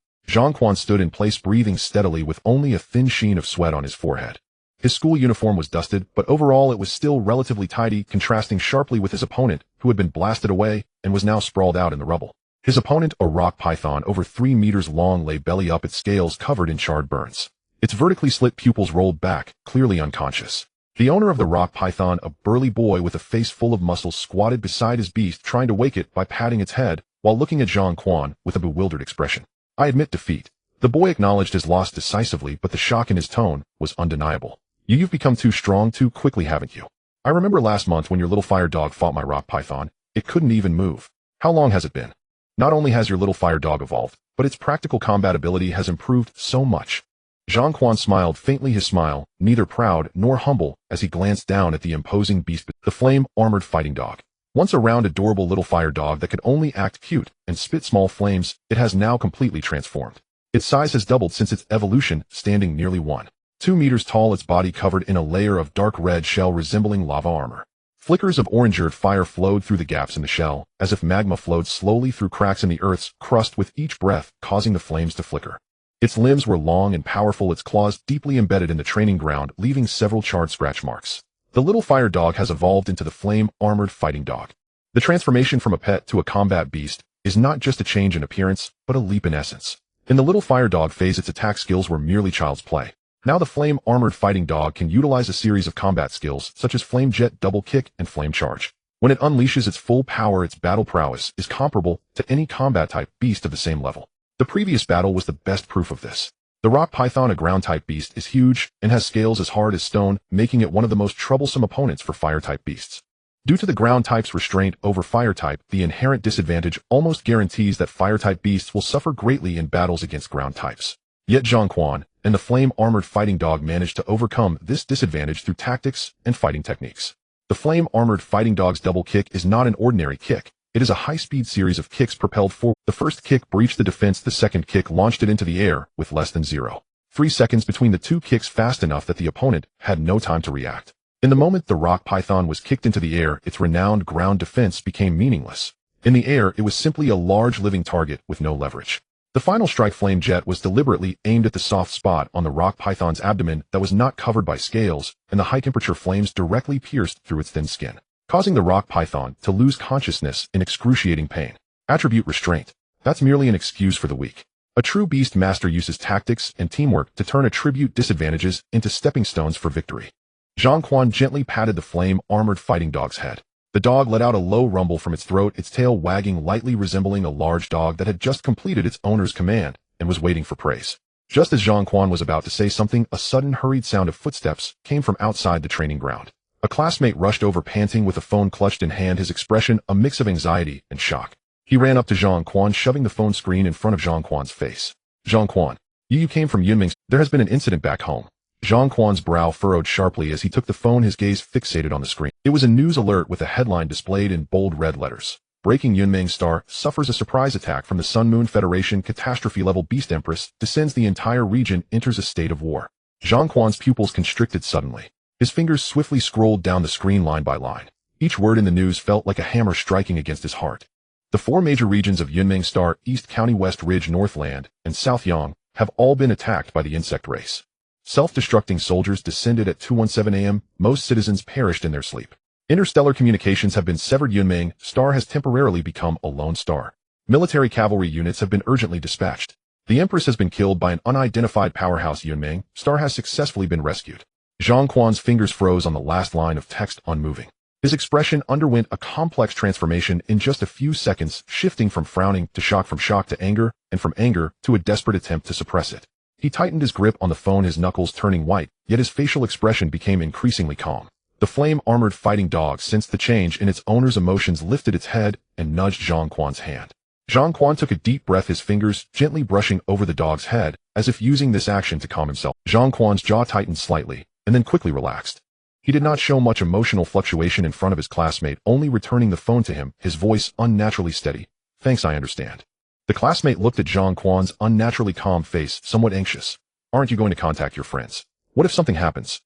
A: Zhang Quan stood in place, breathing steadily with only a thin sheen of sweat on his forehead. His school uniform was dusted, but overall it was still relatively tidy, contrasting sharply with his opponent, who had been blasted away and was now sprawled out in the rubble. His opponent, a rock python over 3 meters long, lay belly up, its scales covered in charred burns. Its vertically slit pupils rolled back, clearly unconscious. The owner of the rock python, a burly boy with a face full of muscles, squatted beside his beast, trying to wake it by patting its head, while looking at Zhang Quan with a bewildered expression. I admit defeat. The boy acknowledged his loss decisively, but the shock in his tone was undeniable. You've become too strong too quickly, haven't you? I remember last month when your little fire dog fought my rock python. It couldn't even move. How long has it been? Not only has your little fire dog evolved, but its practical combat ability has improved so much. Zhang Quan smiled faintly, his smile neither proud nor humble, as he glanced down at the imposing beast, the flame-armored fighting dog. Once a round, adorable little fire dog that could only act cute and spit small flames, it has now completely transformed. Its size has doubled since its evolution, standing nearly 1. 2 meters tall, its body covered in a layer of dark red shell resembling lava armor. Flickers of orange-earth fire flowed through the gaps in the shell, as if magma flowed slowly through cracks in the earth's crust with each breath, causing the flames to flicker. Its limbs were long and powerful, its claws deeply embedded in the training ground, leaving several charred scratch marks. The little fire dog has evolved into the flame-armored fighting dog. The transformation from a pet to a combat beast is not just a change in appearance, but a leap in essence. In the little fire dog phase, its attack skills were merely child's play. Now the flame-armored fighting dog can utilize a series of combat skills, such as flame jet, double kick, and flame charge. When it unleashes its full power, its battle prowess is comparable to any combat-type beast of the same level. The previous battle was the best proof of this. The rock python, a ground-type beast, is huge and has scales as hard as stone, making it one of the most troublesome opponents for fire-type beasts. Due to the ground-type's restraint over fire-type, the inherent disadvantage almost guarantees that fire-type beasts will suffer greatly in battles against ground-types. Yet Zhang Quan and the flame-armored fighting dog managed to overcome this disadvantage through tactics and fighting techniques. The flame-armored fighting dog's double kick is not an ordinary kick. It is a high-speed series of kicks propelled forward. The first kick breached the defense, the second kick launched it into the air with less than 0.3 seconds between the two kicks, fast enough that the opponent had no time to react. In the moment the rock python was kicked into the air, its renowned ground defense became meaningless. In the air, it was simply a large living target with no leverage. The final strike, flame jet, was deliberately aimed at the soft spot on the rock python's abdomen that was not covered by scales, and the high-temperature flames directly pierced through its thin skin, causing the rock python to lose consciousness in excruciating pain. Attribute: restraint. That's merely an excuse for the weak. A true beast master uses tactics and teamwork to turn attribute disadvantages into stepping stones for victory. Zhang Quan gently patted the flame-armored fighting dog's head. The dog let out a low rumble from its throat, its tail wagging lightly, resembling a large dog that had just completed its owner's command and was waiting for praise. Just as Zhang Quan was about to say something, a sudden hurried sound of footsteps came from outside the training ground. A classmate rushed over, panting with a phone clutched in hand, his expression a mix of anxiety and shock. He ran up to Zhang Quan, shoving the phone screen in front of Zhang Quan's face. Zhang Quan, you came from Yunming's. There has been an incident back home. Zhang Quan's brow furrowed sharply as he took the phone, his gaze fixated on the screen. It was a news alert with a headline displayed in bold red letters. Breaking: Yunming star suffers a surprise attack from the Sun Moon Federation. Catastrophe level: Beast Empress descends. The entire region enters a state of war. Zhang Quan's pupils constricted suddenly. His fingers swiftly scrolled down the screen line by line. Each word in the news felt like a hammer striking against his heart. The 4 major regions of Yunming Star, East County, West Ridge, Northland, and South Yang, have all been attacked by the insect race. Self-destructing soldiers descended at 2:17 a.m. Most citizens perished in their sleep. Interstellar communications have been severed. Yunming Star has temporarily become a lone star. Military cavalry units have been urgently dispatched. The Empress has been killed by an unidentified powerhouse. Yunming Star has successfully been rescued. Zhang Quan's fingers froze on the last line of text, unmoving. His expression underwent a complex transformation in just a few seconds, shifting from frowning to shock, from shock to anger, and from anger to a desperate attempt to suppress it. He tightened his grip on the phone, his knuckles turning white, yet his facial expression became increasingly calm. The flame-armored fighting dog sensed the change in its owner's emotions, lifted its head, and nudged Zhang Quan's hand. Zhang Quan took a deep breath, his fingers gently brushing over the dog's head, as if using this action to calm himself. Zhang Quan's jaw tightened slightly, and then quickly relaxed. He did not show much emotional fluctuation in front of his classmate, only returning the phone to him, his voice unnaturally steady. Thanks, I understand. The classmate looked at Zhang Quan's unnaturally calm face, somewhat anxious. Aren't you going to contact your friends? What if something happens?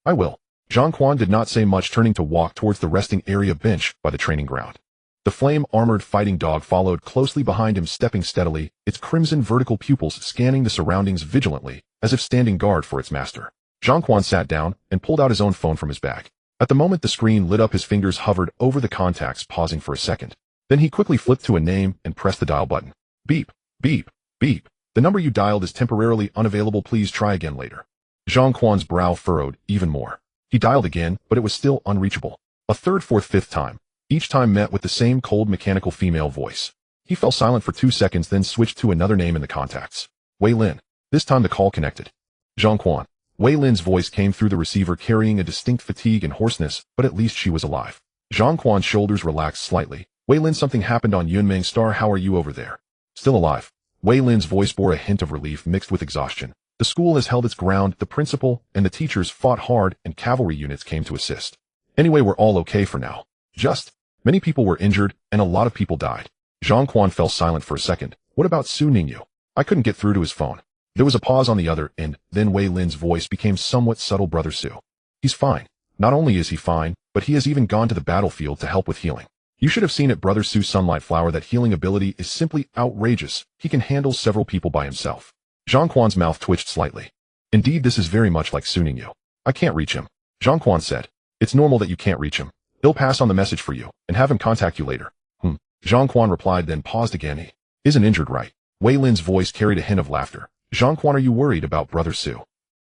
A: I will. Zhang Quan did not say much, turning to walk towards the resting area bench by the training ground. The flame-armored fighting dog followed closely behind him, stepping steadily, its crimson vertical pupils scanning the surroundings vigilantly, as if standing guard for its master. Zhang Quan sat down and pulled out his own phone from his bag. At the moment the screen lit up, his fingers hovered over the contacts, pausing for a second. Then he quickly flipped to a name and pressed the dial button. Beep, beep, beep. The number you dialed is temporarily unavailable. Please try again later. Zhang Quan's brow furrowed even more. He dialed again, but it was still unreachable. A third, fourth, fifth time. Each time met with the same cold, mechanical female voice. He fell silent for 2 seconds, then switched to another name in the contacts. Wei Lin. This time the call connected. Zhang Quan. Wei Lin's voice came through the receiver, carrying a distinct fatigue and hoarseness, but at least she was alive. Zhang Quan's shoulders relaxed slightly. Wei Lin, something happened on Yunming Star. How are you over there? Still alive. Wei Lin's voice bore a hint of relief mixed with exhaustion. The school has held its ground, the principal and the teachers fought hard, and cavalry units came to assist. Anyway, we're all okay for now. Many people were injured, and a lot of people died. Zhang Quan fell silent for a second. What about Su Ningyu? I couldn't get through to his phone. There was a pause on the other end, then Wei Lin's voice became somewhat subtle. Brother Su. He's fine. Not only is he fine, but he has even gone to the battlefield to help with healing. You should have seen it, Brother Su. Sunlight Flower. That healing ability is simply outrageous. He can handle several people by himself. Zhang Quan's mouth twitched slightly. Indeed, this is very much like Su Ningyu. I can't reach him. Zhang Quan said. It's normal that you can't reach him. He'll pass on the message for you, and have him contact you later. Zhang Quan replied, then paused again. He isn't injured, right? Wei Lin's voice carried a hint of laughter. Zhang Quan, are you worried about Brother Su?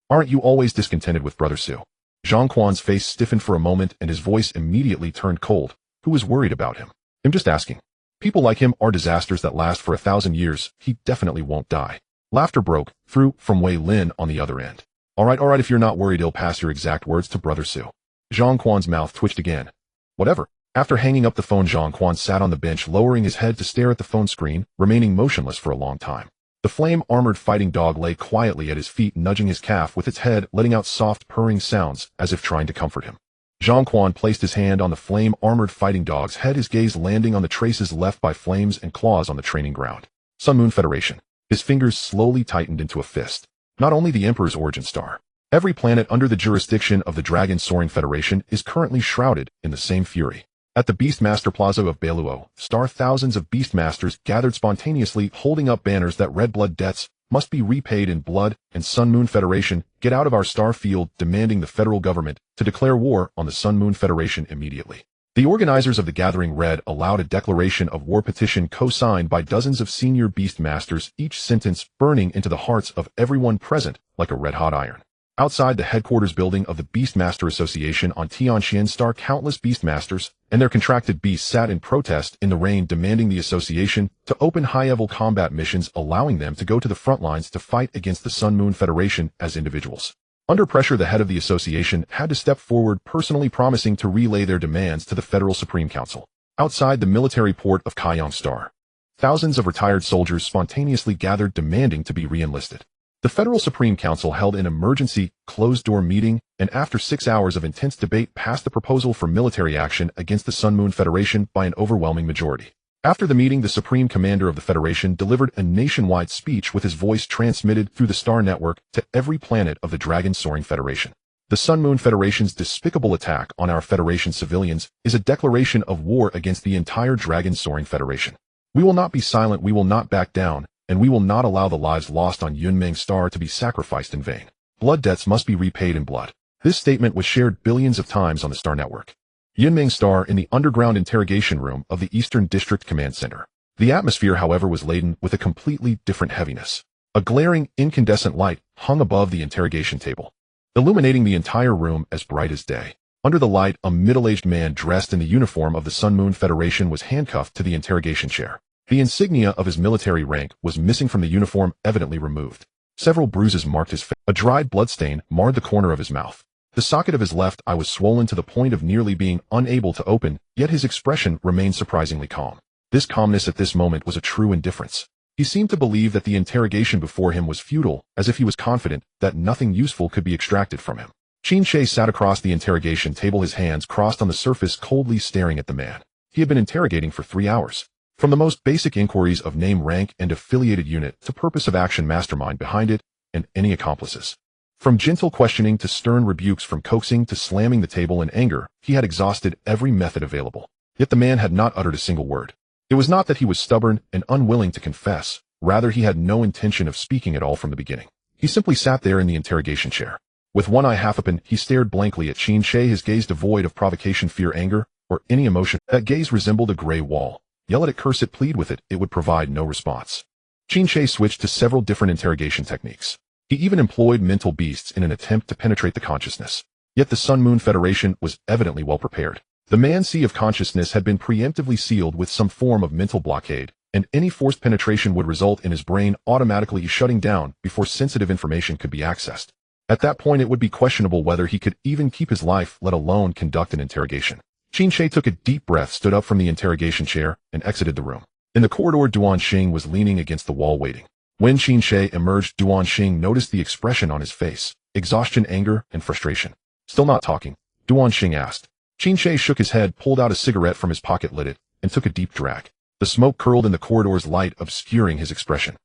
A: Aren't you always discontented with Brother Su? Zhang Quan's face stiffened for a moment and his voice immediately turned cold. Who is worried about him? I'm just asking. People like him are disasters that last for 1,000 years. He definitely won't die. Laughter broke through from Wei Lin on the other end. All right, if you're not worried, I'll pass your exact words to Brother Su. Zhang Quan's mouth twitched again. Whatever. After hanging up the phone, Zhang Quan sat on the bench, lowering his head to stare at the phone screen, remaining motionless for a long time. The flame-armored fighting dog lay quietly at his feet, nudging his calf with its head, letting out soft purring sounds, as if trying to comfort him. Zhang Quan placed his hand on the flame-armored fighting dog's head, his gaze landing on the traces left by flames and claws on the training ground. Sun Moon Federation. His fingers slowly tightened into a fist. Not only the Emperor's origin star. Every planet under the jurisdiction of the Dragon Soaring Federation is currently shrouded in the same fury. At the Beastmaster Plaza of Beiluo Star, thousands of Beastmasters gathered spontaneously, holding up banners that read blood debts must be repaid in blood, and Sun Moon Federation, get out of our star field, demanding the federal government to declare war on the Sun Moon Federation immediately. The organizers of the gathering read aloud a declaration of war petition co-signed by dozens of senior Beastmasters, each sentence burning into the hearts of everyone present like a red-hot iron. Outside the headquarters building of the Beastmaster Association on Tianxian Star, countless Beastmasters and their contracted beasts sat in protest in the rain, demanding the association to open high-level combat missions, allowing them to go to the front lines to fight against the Sun Moon Federation as individuals. Under pressure, the head of the association had to step forward, personally promising to relay their demands to the Federal Supreme Council. Outside the military port of Kaiyang Star, thousands of retired soldiers spontaneously gathered, demanding to be re-enlisted. The Federal Supreme Council held an emergency, closed-door meeting, and after 6 hours of intense debate passed the proposal for military action against the Sun Moon Federation by an overwhelming majority. After the meeting, the Supreme Commander of the Federation delivered a nationwide speech with his voice transmitted through the Star Network to every planet of the Dragon Soaring Federation. The Sun Moon Federation's despicable attack on our Federation civilians is a declaration of war against the entire Dragon Soaring Federation. We will not be silent, we will not back down, and we will not allow the lives lost on Yunmeng Star to be sacrificed in vain. Blood debts must be repaid in blood. This statement was shared billions of times on the Star Network. Yunmeng Star in the underground interrogation room of the Eastern District Command Center. The atmosphere, however, was laden with a completely different heaviness. A glaring, incandescent light hung above the interrogation table, illuminating the entire room as bright as day. Under the light, a middle-aged man dressed in the uniform of the Sun Moon Federation was handcuffed to the interrogation chair. The insignia of his military rank was missing from the uniform, evidently removed. Several bruises marked his face. A dried bloodstain marred the corner of his mouth. The socket of his left eye was swollen to the point of nearly being unable to open, yet his expression remained surprisingly calm. This calmness at this moment was a true indifference. He seemed to believe that the interrogation before him was futile, as if he was confident that nothing useful could be extracted from him. Qin Shi sat across the interrogation table, his hands crossed on the surface, coldly staring at the man. He had been interrogating for 3 hours. From the most basic inquiries of name, rank, and affiliated unit to purpose of action, mastermind behind it, and any accomplices. From gentle questioning to stern rebukes, from coaxing to slamming the table in anger, he had exhausted every method available. Yet the man had not uttered a single word. It was not that he was stubborn and unwilling to confess, rather he had no intention of speaking at all from the beginning. He simply sat there in the interrogation chair. With one eye half open, he stared blankly at Qin Shi, his gaze devoid of provocation, fear, anger, or any emotion. That gaze resembled a gray wall. Yell at it, curse it, plead with it, it would provide no response. Qin Shi switched to several different interrogation techniques. He even employed mental beasts in an attempt to penetrate the consciousness. Yet the Sun Moon Federation was evidently well prepared. The man's sea of consciousness had been preemptively sealed with some form of mental blockade, and any forced penetration would result in his brain automatically shutting down before sensitive information could be accessed. At that point, it would be questionable whether he could even keep his life, let alone conduct an interrogation. Qin Shi took a deep breath, stood up from the interrogation chair, and exited the room. In the corridor, Duan Xing was leaning against the wall waiting. When Qin Shi emerged, Duan Xing noticed the expression on his face: exhaustion, anger, and frustration. Still not talking? Duan Xing asked. Qin Shi shook his head, pulled out a cigarette from his pocket, lit it, and took a deep drag. The smoke curled in the corridor's light, obscuring his expression.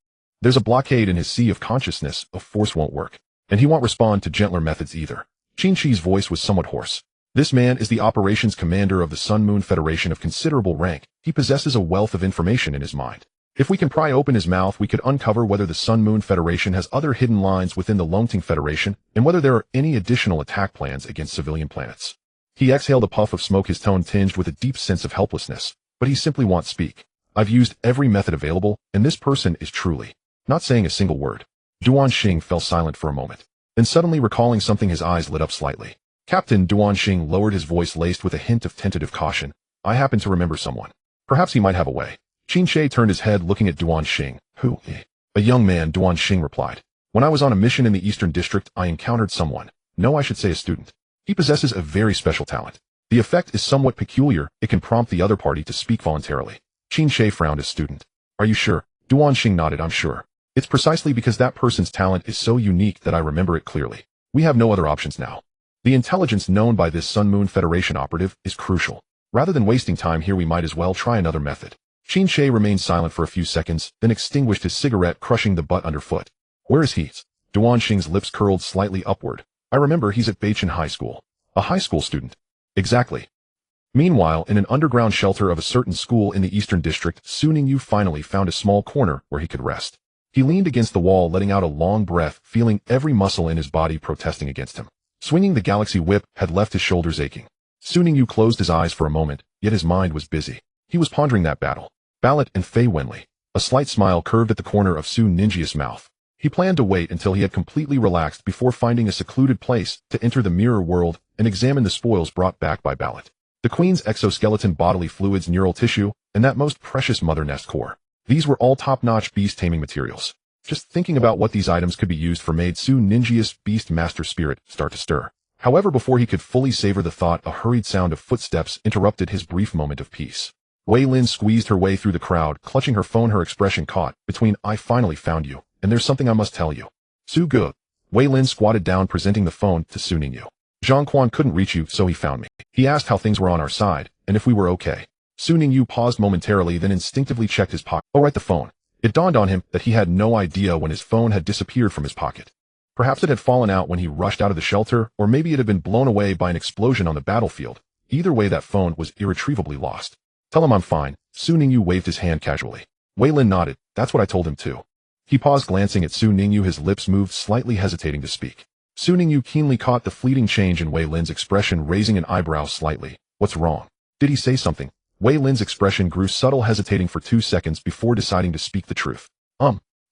A: There's a blockade in his sea of consciousness, of force won't work. And he won't respond to gentler methods either. Qin Shi's voice was somewhat hoarse. This man is the operations commander of the Sun Moon Federation of considerable rank. He possesses a wealth of information in his mind. If we can pry open his mouth, we could uncover whether the Sun Moon Federation has other hidden lines within the Longting Federation, and whether there are any additional attack plans against civilian planets. He exhaled a puff of smoke, his tone tinged with a deep sense of helplessness, but he simply won't speak. I've used every method available, and this person is truly not saying a single word. Duan Xing fell silent for a moment. Then suddenly recalling something, his eyes lit up slightly. Captain Duan Xing lowered his voice, laced with a hint of tentative caution. I happen to remember someone. Perhaps he might have a way. Qin Shi turned his head, looking at Duan Xing. Who? A young man, Duan Xing replied. When I was on a mission in the Eastern District, I encountered someone. No, I should say a student. He possesses a very special talent. The effect is somewhat peculiar. It can prompt the other party to speak voluntarily. Qin Shi frowned. As student. Are you sure? Duan Xing nodded. I'm sure. It's precisely because that person's talent is so unique that I remember it clearly. We have no other options now. The intelligence known by this Sun Moon Federation operative is crucial. Rather than wasting time here, we might as well try another method. Qin Shi remained silent for a few seconds, then extinguished his cigarette, crushing the butt underfoot. Where is he? Duan Xing's lips curled slightly upward. I remember, he's at Beichen High School. A high school student. Exactly. Meanwhile, in an underground shelter of a certain school in the Eastern District, Su Ningyu finally found a small corner where he could rest. He leaned against the wall, letting out a long breath, feeling every muscle in his body protesting against him. Swinging the galaxy whip had left his shoulders aching. Su Ningyu closed his eyes for a moment, yet his mind was busy. He was pondering that battle. Ballot and Fei Wenli. A slight smile curved at the corner of Su Ningyi's mouth. He planned to wait until he had completely relaxed before finding a secluded place to enter the mirror world and examine the spoils brought back by Ballot. The Queen's exoskeleton, bodily fluids, neural tissue, and that most precious mother nest core. These were all top-notch beast-taming materials. Just thinking about what these items could be used for made Su Ningyi's beast master spirit start to stir. However, before he could fully savor the thought, a hurried sound of footsteps interrupted his brief moment of peace. Wei Lin squeezed her way through the crowd, clutching her phone, her expression caught between I finally found you, and there's something I must tell you. Su Ge. Wei Lin squatted down, presenting the phone to Su Ningyu. Zhang Quan couldn't reach you, so he found me. He asked how things were on our side, and if we were okay. Su Ningyu paused momentarily, then instinctively checked his pocket. Oh, right, the phone. It dawned on him that he had no idea when his phone had disappeared from his pocket. Perhaps it had fallen out when he rushed out of the shelter, or maybe it had been blown away by an explosion on the battlefield. Either way, that phone was irretrievably lost. Tell him I'm fine. Su Ningyu waved his hand casually. Wei Lin nodded. That's what I told him too. He paused, glancing at Su Ningyu, his lips moved, slightly hesitating to speak. Su Ningyu keenly caught the fleeting change in Wei Lin's expression, raising an eyebrow slightly. What's wrong? Did he say something? Wei Lin's expression grew subtle, hesitating for 2 seconds before deciding to speak the truth.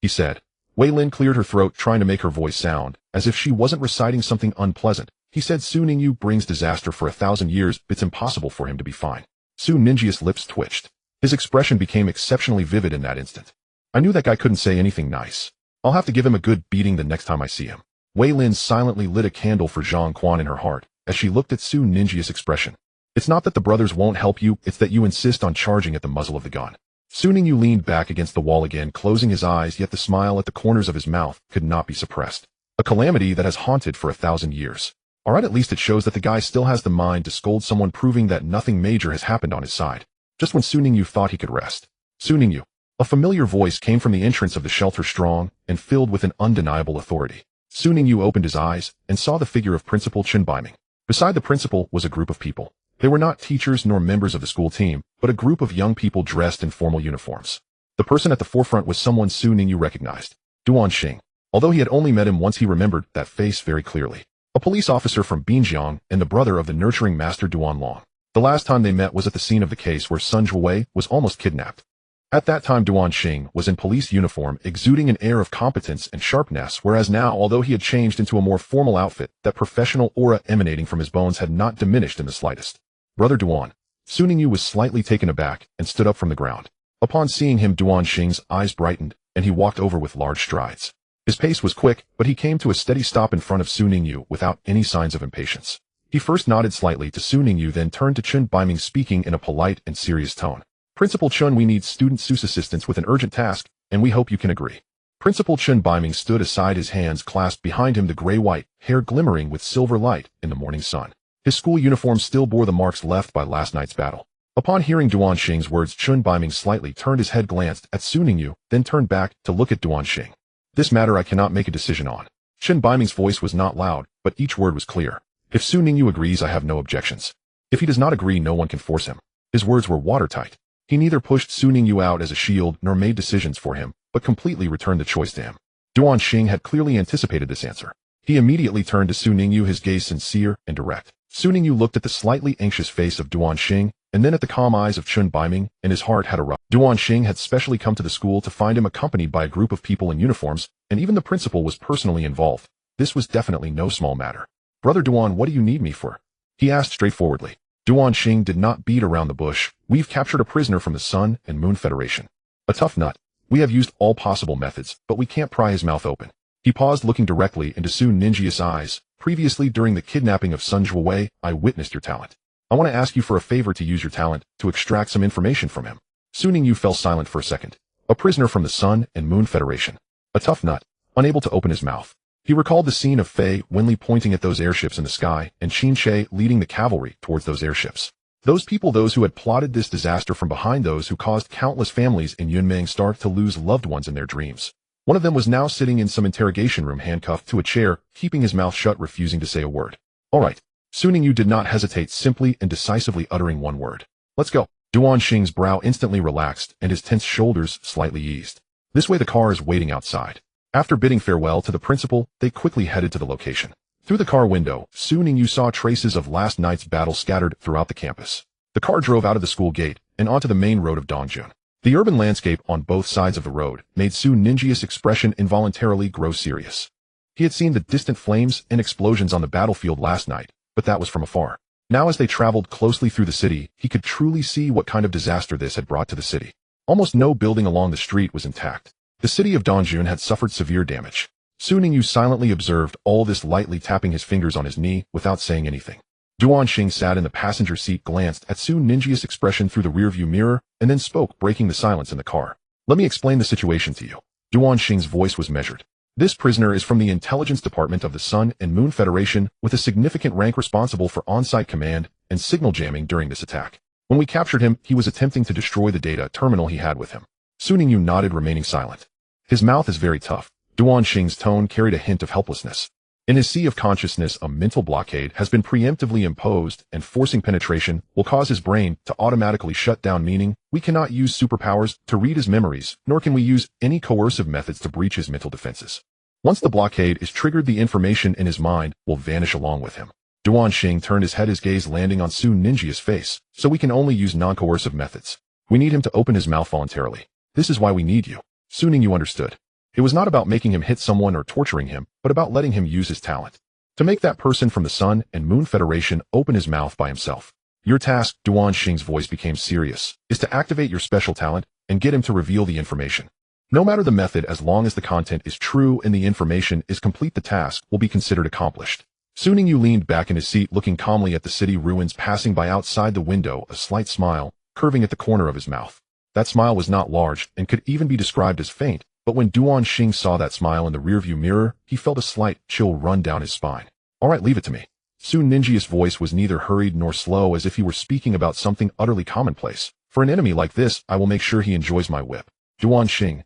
A: He said. Wei Lin cleared her throat, trying to make her voice sound as if she wasn't reciting something unpleasant. He said Su Ningyu brings disaster for 1,000 years. It's impossible for him to be fine. Su Ningyi's lips twitched. His expression became exceptionally vivid in that instant. I knew that guy couldn't say anything nice. I'll have to give him a good beating the next time I see him. Wei Lin silently lit a candle for Zhang Quan in her heart as she looked at Su Ningyi's expression. It's not that the brothers won't help you, it's that you insist on charging at the muzzle of the gun. Su Ningyu leaned back against the wall again, closing his eyes, yet the smile at the corners of his mouth could not be suppressed. A calamity that has haunted for 1,000 years. Alright, at least it shows that the guy still has the mind to scold someone, proving that nothing major has happened on his side. Just when Su Ningyu thought he could rest. Su Ningyu. A familiar voice came from the entrance of the shelter, strong and filled with an undeniable authority. Su Ningyu opened his eyes and saw the figure of Principal Chen Baiming. Beside the principal was a group of people. They were not teachers nor members of the school team, but a group of young people dressed in formal uniforms. The person at the forefront was someone Su Ningyu recognized. Duan Xing. Although he had only met him once, he remembered that face very clearly. A police officer from Binjiang and the brother of the nurturing master Duan Long. The last time they met was at the scene of the case where Sun Zhuwei was almost kidnapped. At that time, Duan Xing was in police uniform, exuding an air of competence and sharpness, whereas now, although he had changed into a more formal outfit, that professional aura emanating from his bones had not diminished in the slightest. Brother Duan. Su Ningyu was slightly taken aback and stood up from the ground. Upon seeing him, Duan Xing's eyes brightened, and he walked over with large strides. His pace was quick, but he came to a steady stop in front of Su Ningyu without any signs of impatience. He first nodded slightly to Su Ningyu, then turned to Chen Baiming, speaking in a polite and serious tone. Principal Chen, we need student Su's assistance with an urgent task, and we hope you can agree. Principal Chen Baiming stood aside, his hands clasped behind him, the gray-white hair glimmering with silver light in the morning sun. His school uniform still bore the marks left by last night's battle. Upon hearing Duan Xing's words, Chun Baiming slightly turned his head, glanced at Su Ningyu, then turned back to look at Duan Xing. This matter I cannot make a decision on. Chun Baiming's voice was not loud, but each word was clear. If Su Ningyu agrees, I have no objections. If he does not agree, no one can force him. His words were watertight. He neither pushed Su Ningyu out as a shield nor made decisions for him, but completely returned the choice to him. Duan Xing had clearly anticipated this answer. He immediately turned to Su Ningyu, his gaze sincere and direct. Su Ningyu looked at the slightly anxious face of Duan Xing, and then at the calm eyes of Chun Baiming, and his heart had erupted. Duan Xing had specially come to the school to find him accompanied by a group of people in uniforms, and even the principal was personally involved. This was definitely no small matter. Brother Duan, what do you need me for? He asked straightforwardly. Duan Xing did not beat around the bush. We've captured a prisoner from the Sun and Moon Federation. A tough nut. We have used all possible methods, but we can't pry his mouth open. He paused, looking directly into Su Ninjia's eyes. Previously, during the kidnapping of Sun Zhuowei, I witnessed your talent. I want to ask you for a favor, to use your talent to extract some information from him. Su Ningyu fell silent for a second. A prisoner from the Sun and Moon Federation. A tough nut. Unable to open his mouth. He recalled the scene of Fei Wenli pointing at those airships in the sky, and Qin Shi leading the cavalry towards those airships. Those people, those who had plotted this disaster from behind, those who caused countless families in Yunmeng Star to lose loved ones in their dreams. One of them was now sitting in some interrogation room, handcuffed to a chair, keeping his mouth shut, refusing to say a word. All right. Su Ningyu did not hesitate, simply and decisively uttering one word. Let's go. Duan Xing's brow instantly relaxed, and his tense shoulders slightly eased. This way, the car is waiting outside. After bidding farewell to the principal, they quickly headed to the location. Through the car window, Su Ningyu saw traces of last night's battle scattered throughout the campus. The car drove out of the school gate and onto the main road of Dongjun. The urban landscape on both sides of the road made Su Ninjia's expression involuntarily grow serious. He had seen the distant flames and explosions on the battlefield last night, but that was from afar. Now, as they traveled closely through the city, he could truly see what kind of disaster this had brought to the city. Almost no building along the street was intact. The city of Dongjun had suffered severe damage. Su Ningyu silently observed all this, lightly tapping his fingers on his knee without saying anything. Duan Xing sat in the passenger seat, glanced at Su Ninjia's expression through the rearview mirror, and then spoke, breaking the silence in the car. Let me explain the situation to you. Duan Xing's voice was measured. This prisoner is from the intelligence department of the Sun and Moon Federation, with a significant rank, responsible for on-site command and signal jamming during this attack. When we captured him, he was attempting to destroy the data terminal he had with him. Su Ningyu nodded, remaining silent. His mouth is very tough. Duan Xing's tone carried a hint of helplessness. In his sea of consciousness, a mental blockade has been preemptively imposed, and forcing penetration will cause his brain to automatically shut down, meaning we cannot use superpowers to read his memories, nor can we use any coercive methods to breach his mental defenses. Once the blockade is triggered, the information in his mind will vanish along with him. Duan Xing turned his head, his gaze landing on Su Ninjia's face. So we can only use non-coercive methods. We need him to open his mouth voluntarily. This is why we need you. Su Ningyu understood. It was not about making him hit someone or torturing him, but about letting him use his talent. To make that person from the Sun and Moon Federation open his mouth by himself. Your task, Duan Xing's voice became serious, is to activate your special talent and get him to reveal the information. No matter the method, as long as the content is true and the information is complete, the task will be considered accomplished. Su Ningyu leaned back in his seat, looking calmly at the city ruins passing by outside the window, a slight smile curving at the corner of his mouth. That smile was not large and could even be described as faint, but when Duan Xing saw that smile in the rearview mirror, he felt a slight chill run down his spine. All right, leave it to me. Su Ninjia's voice was neither hurried nor slow, as if he were speaking about something utterly commonplace. For an enemy like this, I will make sure he enjoys my whip. Duan Xing.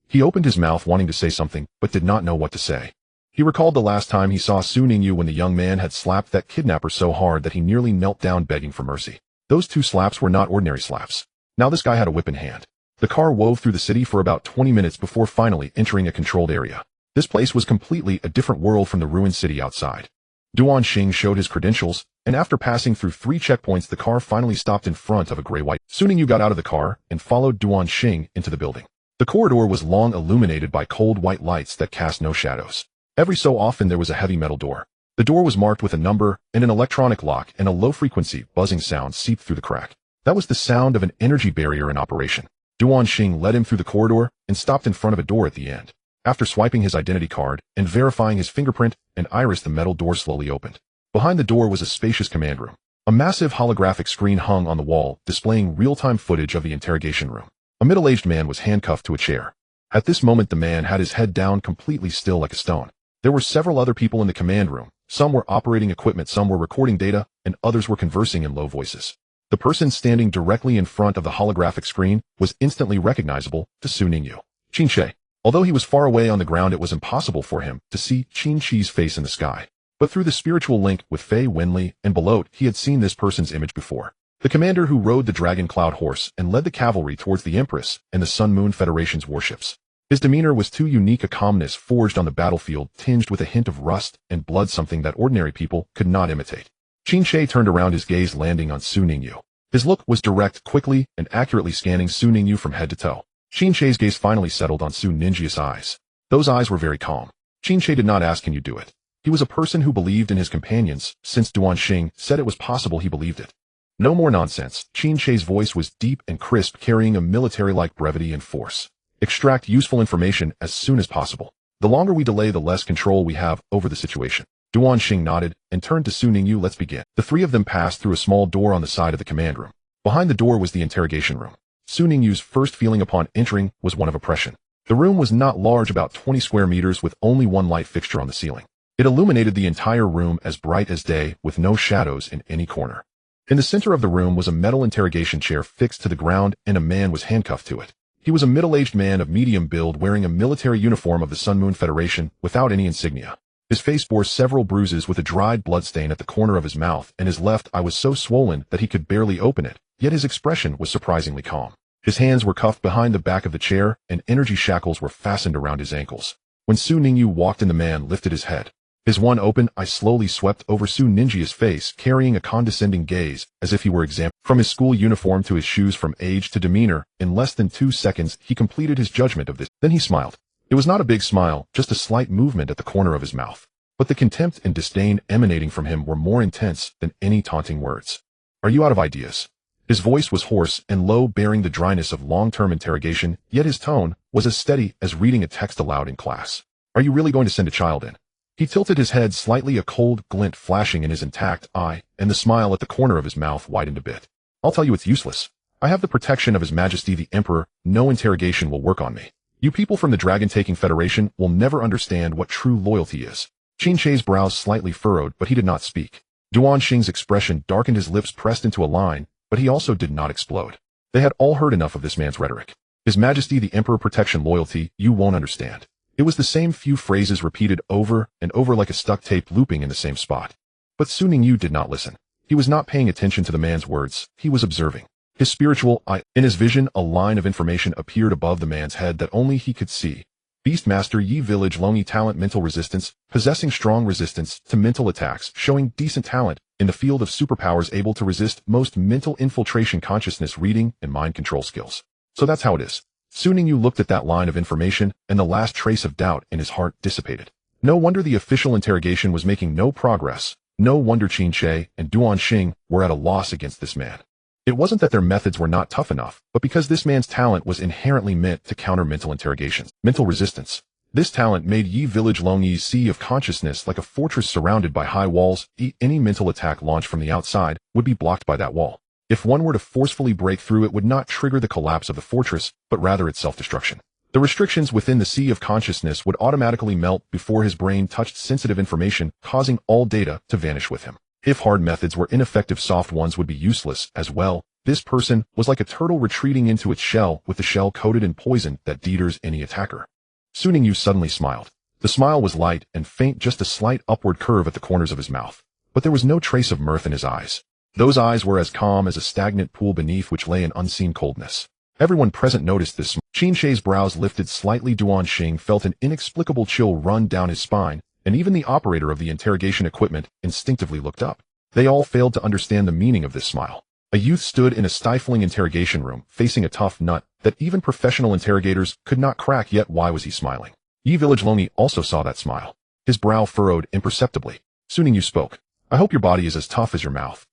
A: He opened his mouth, wanting to say something, but did not know what to say. He recalled the last time he saw Su Ningyu, when the young man had slapped that kidnapper so hard that he nearly knelt down begging for mercy. Those two slaps were not ordinary slaps. Now this guy had a whip in hand. The car wove through the city for about 20 minutes before finally entering a controlled area. This place was completely a different world from the ruined city outside. Duan Xing showed his credentials, and after passing through 3 checkpoints, the car finally stopped in front of a gray-white. Su Ningyu got out of the car and followed Duan Xing into the building. The corridor was long, illuminated by cold white lights that cast no shadows. Every so often there was a heavy metal door. The door was marked with a number and an electronic lock, and a low-frequency buzzing sound seeped through the crack. That was the sound of an energy barrier in operation. Duan Xing led him through the corridor and stopped in front of a door at the end. After swiping his identity card and verifying his fingerprint and iris, the metal door slowly opened. Behind the door was a spacious command room. A massive holographic screen hung on the wall, displaying real-time footage of the interrogation room. A middle-aged man was handcuffed to a chair. At this moment, the man had his head down, completely still like a stone. There were several other people in the command room. Some were operating equipment, some were recording data, and others were conversing in low voices. The person standing directly in front of the holographic screen was instantly recognizable to Su Ningyu. Qin Shi. Although he was far away on the ground, it was impossible for him to see Qin Shi's face in the sky. But through the spiritual link with Fei Wenli and Belote, he had seen this person's image before. The commander who rode the Dragon Cloud horse and led the cavalry towards the Empress and the Sun-Moon Federation's warships. His demeanor was too unique, a calmness forged on the battlefield, tinged with a hint of rust and blood, something that ordinary people could not imitate. Qin Shi turned around, his gaze landing on Su Ningyu. His look was direct, quickly and accurately scanning Su Ningyu from head to toe. Qin Shi's gaze finally settled on Su Ninju's eyes. Those eyes were very calm. Qin Shi did not ask, "Can you do it?" He was a person who believed in his companions. Since Duan Xing said it was possible, he believed it. No more nonsense. Qin Shi's voice was deep and crisp, carrying a military-like brevity and force. Extract useful information as soon as possible. The longer we delay, the less control we have over the situation. Duan Xing nodded and turned to Su Ningyu. "Let's begin." The three of them passed through a small door on the side of the command room. Behind the door was the interrogation room. Su Ningyu's first feeling upon entering was one of oppression. The room was not large, about 20 square meters, with only one light fixture on the ceiling. It illuminated the entire room as bright as day, with no shadows in any corner. In the center of the room was a metal interrogation chair fixed to the ground, and a man was handcuffed to it. He was a middle-aged man of medium build, wearing a military uniform of the Sun-Moon Federation without any insignia. His face bore several bruises, with a dried blood stain at the corner of his mouth, and his left eye was so swollen that he could barely open it, yet his expression was surprisingly calm. His hands were cuffed behind the back of the chair, and energy shackles were fastened around his ankles. When Su Ningyu walked in, the man lifted his head. His one open eye slowly swept over Su Ninju's face, carrying a condescending gaze, as if he were examining. From his school uniform to his shoes, from age to demeanor, in less than 2 seconds he completed his judgment of this. Then he smiled. It was not a big smile, just a slight movement at the corner of his mouth. But the contempt and disdain emanating from him were more intense than any taunting words. "Are you out of ideas?" His voice was hoarse and low, bearing the dryness of long-term interrogation, yet his tone was as steady as reading a text aloud in class. "Are you really going to send a child in?" He tilted his head slightly, a cold glint flashing in his intact eye, and the smile at the corner of his mouth widened a bit. "I'll tell you it's useless. I have the protection of His Majesty the Emperor. No interrogation will work on me. You people from the Dragon-taking Federation will never understand what true loyalty is." Qin Shi's brows slightly furrowed, but he did not speak. Duan Xing's expression darkened, his lips pressed into a line, but he also did not explode. They had all heard enough of this man's rhetoric. "His Majesty the Emperor, protection, loyalty, you won't understand." It was the same few phrases repeated over and over like a stuck tape looping in the same spot. But Su Ningyu did not listen. He was not paying attention to the man's words. He was observing. His spiritual eye. In his vision, a line of information appeared above the man's head that only he could see. Beastmaster Yi Village Longi talent, mental resistance, possessing strong resistance to mental attacks, showing decent talent in the field of superpowers, able to resist most mental infiltration, consciousness reading, and mind control skills. So that's how it is. Su Ningyu looked at that line of information, and the last trace of doubt in his heart dissipated. No wonder the official interrogation was making no progress. No wonder Qin Shi and Duan Xing were at a loss against this man. It wasn't that their methods were not tough enough, but because this man's talent was inherently meant to counter mental interrogations. Mental resistance. This talent made Yi Village Longi's sea of consciousness like a fortress surrounded by high walls. Any mental attack launched from the outside would be blocked by that wall. If one were to forcefully break through, it would not trigger the collapse of the fortress, but rather its self-destruction. The restrictions within the sea of consciousness would automatically melt before his brain touched sensitive information, causing all data to vanish with him. If hard methods were ineffective, soft ones would be useless as well. This person was like a turtle retreating into its shell, with the shell coated in poison that deters any attacker. Su Ningyu suddenly smiled. The smile was light and faint, just a slight upward curve at the corners of his mouth. But there was no trace of mirth in his eyes. Those eyes were as calm as a stagnant pool beneath which lay an unseen coldness. Everyone present noticed this. Qin Shi's brows lifted slightly. Duan Xing felt an inexplicable chill run down his spine, and even the operator of the interrogation equipment instinctively looked up. They all failed to understand the meaning of this smile. A youth stood in a stifling interrogation room, facing a tough nut that even professional interrogators could not crack, yet why was he smiling? Yi Village Longi also saw that smile. His brow furrowed imperceptibly. Su Ningyu spoke. "I hope your body is as tough as your mouth."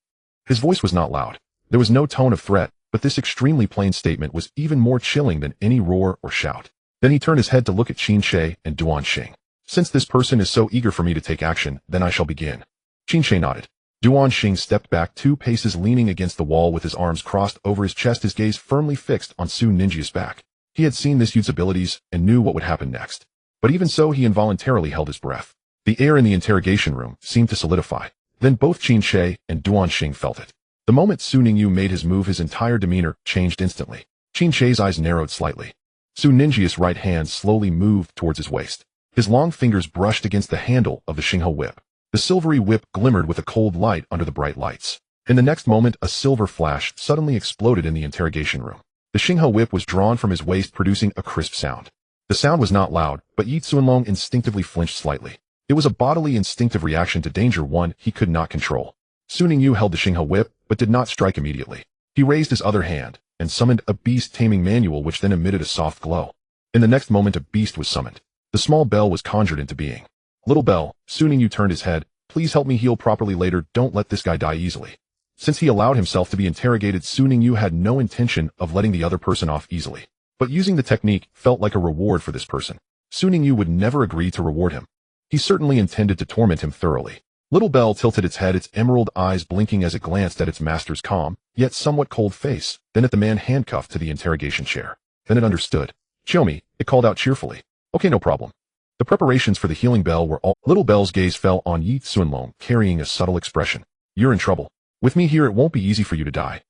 A: His voice was not loud. There was no tone of threat, but this extremely plain statement was even more chilling than any roar or shout. Then he turned his head to look at Qin Shi and Duan Xing. "Since this person is so eager for me to take action, then I shall begin." Qin Shi nodded. Duan Xing stepped back 2 paces, leaning against the wall with his arms crossed over his chest, his gaze firmly fixed on Su Ninju's back. He had seen this youth's abilities and knew what would happen next. But even so, he involuntarily held his breath. The air in the interrogation room seemed to solidify. Then both Qin Shi and Duan Xing felt it. The moment Su Ningyu made his move, his entire demeanor changed instantly. Qin Shi's eyes narrowed slightly. Su Ninjia's right hand slowly moved towards his waist. His long fingers brushed against the handle of the Xinghe whip. The silvery whip glimmered with a cold light under the bright lights. In the next moment, a silver flash suddenly exploded in the interrogation room. The Xinghe whip was drawn from his waist, producing a crisp sound. The sound was not loud, but Yi Tsuanlong instinctively flinched slightly. It was a bodily instinctive reaction to danger, one he could not control. Su Ningyu held the Xinghe whip, but did not strike immediately. He raised his other hand and summoned a beast taming manual, which then emitted a soft glow. In the next moment, a beast was summoned. The small bell was conjured into being. Little bell, Su Ningyu turned his head. Please help me heal properly later. Don't let this guy die easily. Since he allowed himself to be interrogated, Su Ningyu had no intention of letting the other person off easily. But using the technique felt like a reward for this person. Su Ningyu would never agree to reward him. He certainly intended to torment him thoroughly. Little Bell tilted its head, its emerald eyes blinking as it glanced at its master's calm, yet somewhat cold face, then at the man handcuffed to the interrogation chair. Then it understood. Show me, it called out cheerfully. Okay, no problem. The preparations for the healing bell were all. Little Bell's gaze fell on Yi Tsuanlong, carrying a subtle expression. You're in trouble. With me here, it won't be easy for you to die.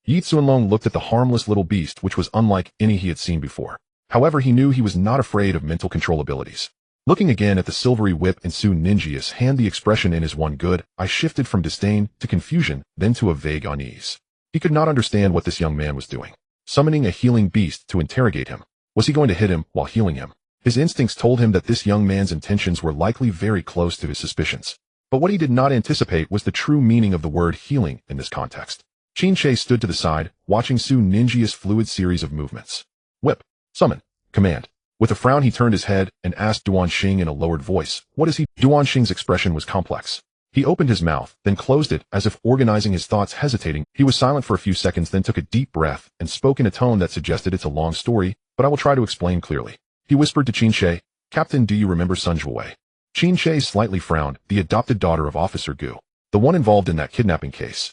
A: Yi Tsuanlong looked at the harmless little beast, which was unlike any he had seen before. However, he knew he was not afraid of mental control abilities. Looking again at the silvery whip in Su Ninjia's hand, the expression in his one good eye shifted from disdain to confusion, then to a vague unease. He could not understand what this young man was doing. Summoning a healing beast to interrogate him. Was he going to hit him while healing him? His instincts told him that this young man's intentions were likely very close to his suspicions. But what he did not anticipate was the true meaning of the word healing in this context. Qin Shi stood to the side, watching Su Ninjia's fluid series of movements. Whip. Summon. Command. With a frown, he turned his head and asked Duan Xing in a lowered voice, what is he? Duan Xing's expression was complex. He opened his mouth, then closed it, as if organizing his thoughts, hesitating. He was silent for a few seconds, then took a deep breath and spoke in a tone that suggested it's a long story, but I will try to explain clearly. He whispered to Qin Shi, Captain, do you remember Sun Zhuwei? Qin Shi slightly frowned, the adopted daughter of Officer Gu, the one involved in that kidnapping case.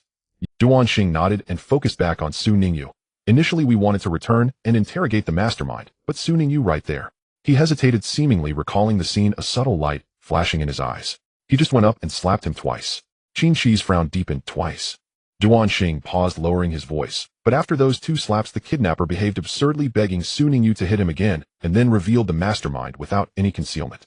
A: Duan Xing nodded and focused back on Su Ningyu. Initially, we wanted to return and interrogate the mastermind, but Su Ningyu right there. He hesitated, seemingly recalling the scene, a subtle light flashing in his eyes. He just went up and slapped him twice. Qin Shi's frown deepened twice. Duan Xing paused, lowering his voice, but after those two slaps, the kidnapper behaved absurdly, begging Su Ningyu to hit him again, and then revealed the mastermind without any concealment.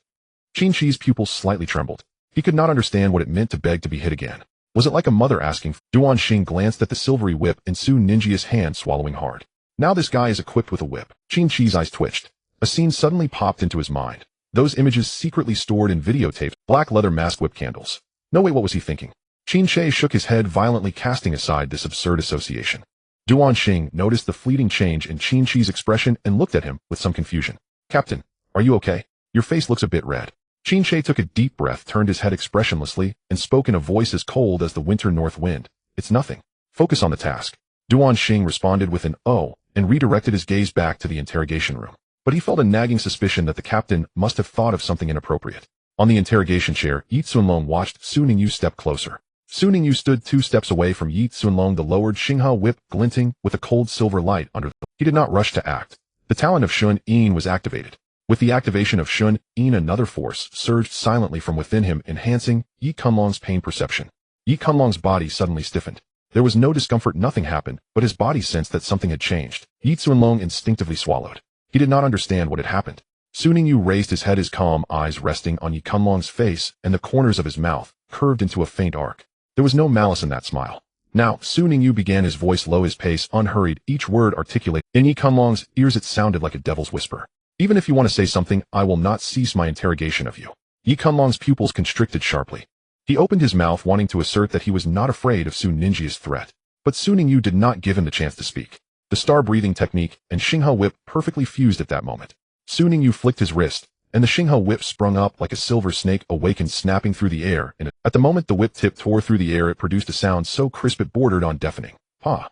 A: Qin Shi's pupils slightly trembled. He could not understand what it meant to beg to be hit again. Was it like a mother asking? Duan Xing glanced at the silvery whip in Su Ninjia's hand, swallowing hard. Now this guy is equipped with a whip. Qin Shi's eyes twitched. A scene suddenly popped into his mind. Those images secretly stored in videotapes, black leather mask whip candles. No, wait, what was he thinking? Qin Shi shook his head violently, casting aside this absurd association. Duan Xing noticed the fleeting change in Qin Shi's expression and looked at him with some confusion. Captain, are you okay? Your face looks a bit red. Qin Shi took a deep breath, turned his head expressionlessly, and spoke in a voice as cold as the winter north wind. It's nothing. Focus on the task. Duan Xing responded with an "oh" and redirected his gaze back to the interrogation room. But he felt a nagging suspicion that the captain must have thought of something inappropriate. On the interrogation chair, Yi Tsuanlong watched Su Ningyu step closer. Su Ningyu stood 2 steps away from Yi Tsuanlong, the lowered Xinghe whip glinting with a cold silver light under the. He did not rush to act. The talent of Shun Yin was activated. With the activation of Shun Yin, another force surged silently from within him, enhancing Yi Kunlong's pain perception. Yi Kunlong's body suddenly stiffened. There was no discomfort, nothing happened, but his body sensed that something had changed. Yi Tsuanlong instinctively swallowed. He did not understand what had happened. Su Ningyu raised his head, his calm eyes resting on Yi Kunlong's face, and the corners of his mouth curved into a faint arc. There was no malice in that smile. Now, Su Ningyu began, his voice low, his pace unhurried, each word articulate. In Yi Kunlong's ears it sounded like a devil's whisper. Even if you want to say something, I will not cease my interrogation of you. Yi Kunlong's pupils constricted sharply. He opened his mouth, wanting to assert that he was not afraid of Su Ninjia's threat. But Su Ningyu did not give him the chance to speak. The star-breathing technique and Xinghe whip perfectly fused at that moment. Su Ningyu flicked his wrist, and the Xinghe whip sprung up like a silver snake, awakened, snapping through the air, and at the moment the whip tip tore through the air, it produced a sound so crisp it bordered on deafening. Pa!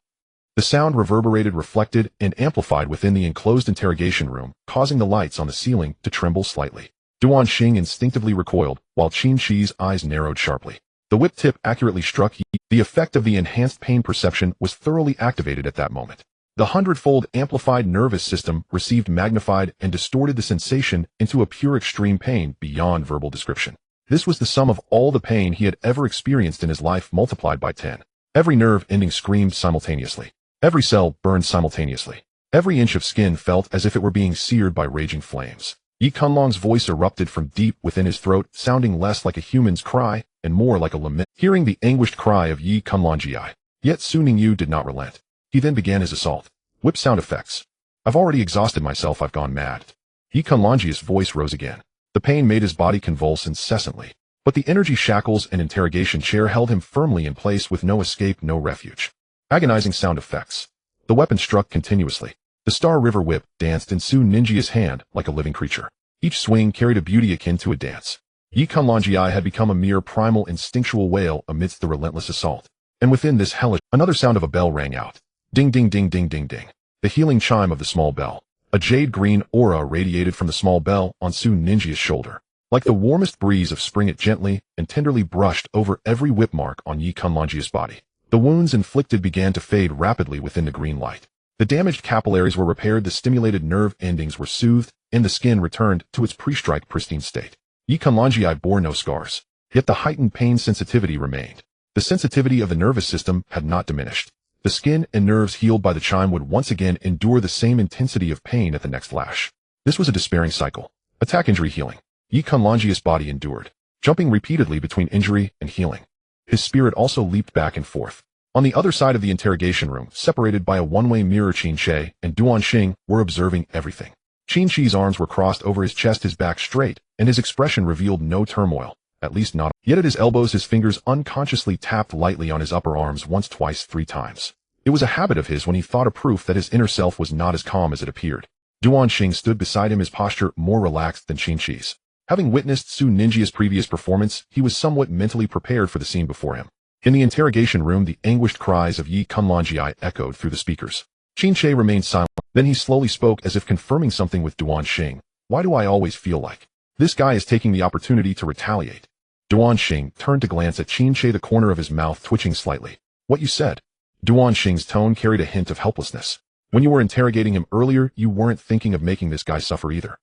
A: The sound reverberated, reflected, and amplified within the enclosed interrogation room, causing the lights on the ceiling to tremble slightly. Duan Xing instinctively recoiled, while Qin Shi's eyes narrowed sharply. The whip tip accurately struck Yi. The effect of the enhanced pain perception was thoroughly activated at that moment. The 100-fold amplified nervous system received magnified and distorted the sensation into a pure extreme pain beyond verbal description. This was the sum of all the pain he had ever experienced in his life multiplied by 10. Every nerve ending screamed simultaneously. Every cell burned simultaneously. Every inch of skin felt as if it were being seared by raging flames. Yi Kunlong's voice erupted from deep within his throat, sounding less like a human's cry and more like a lament. Hearing the anguished cry of Yi Kunlong, yet Su Ningyu did not relent. He then began his assault. Whip sound effects. I've already exhausted myself, I've gone mad. Yi Kunlong's voice rose again. The pain made his body convulse incessantly. But the energy shackles and interrogation chair held him firmly in place with no escape, no refuge. Agonizing sound effects. The weapon struck continuously. The Star River Whip danced in Su Ningya's hand like a living creature. Each swing carried a beauty akin to a dance. Yi Kunlong had become a mere primal instinctual wail amidst the relentless assault. And within this hellish, another sound of a bell rang out. Ding ding ding ding ding ding. The healing chime of the small bell. A jade-green aura radiated from the small bell on Su Ningya's shoulder. Like the warmest breeze of spring, it gently and tenderly brushed over every whip mark on Yi Kunlong's body. The wounds inflicted began to fade rapidly within the green light. The damaged capillaries were repaired, the stimulated nerve endings were soothed, and the skin returned to its pre-strike pristine state. Yi Kunlong bore no scars, yet the heightened pain sensitivity remained. The sensitivity of the nervous system had not diminished. The skin and nerves healed by the chime would once again endure the same intensity of pain at the next lash. This was a despairing cycle. Attack, injury, healing. Yi Kunlong's body endured, jumping repeatedly between injury and healing. His spirit also leaped back and forth. On the other side of the interrogation room, separated by a one-way mirror, Qin Shi and Duan Xing were observing everything. Qin Shi's arms were crossed over his chest, his back straight, and his expression revealed no turmoil, at least not. Yet at his elbows his fingers unconsciously tapped lightly on his upper arms once, twice, 3 times. It was a habit of his when he thought, a proof that his inner self was not as calm as it appeared. Duan Xing stood beside him, his posture more relaxed than Qin Shi's. Having witnessed Su Ningya's previous performance, he was somewhat mentally prepared for the scene before him. In the interrogation room, the anguished cries of Yi Kunlong echoed through the speakers. Qin Shi remained silent. Then he slowly spoke, as if confirming something with Duan Xing. Why do I always feel like this guy is taking the opportunity to retaliate? Duan Xing turned to glance at Qin Shi, the corner of his mouth twitching slightly. What you said? Duan Xing's tone carried a hint of helplessness. When you were interrogating him earlier, you weren't thinking of making this guy suffer either.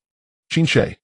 A: Qin Shi.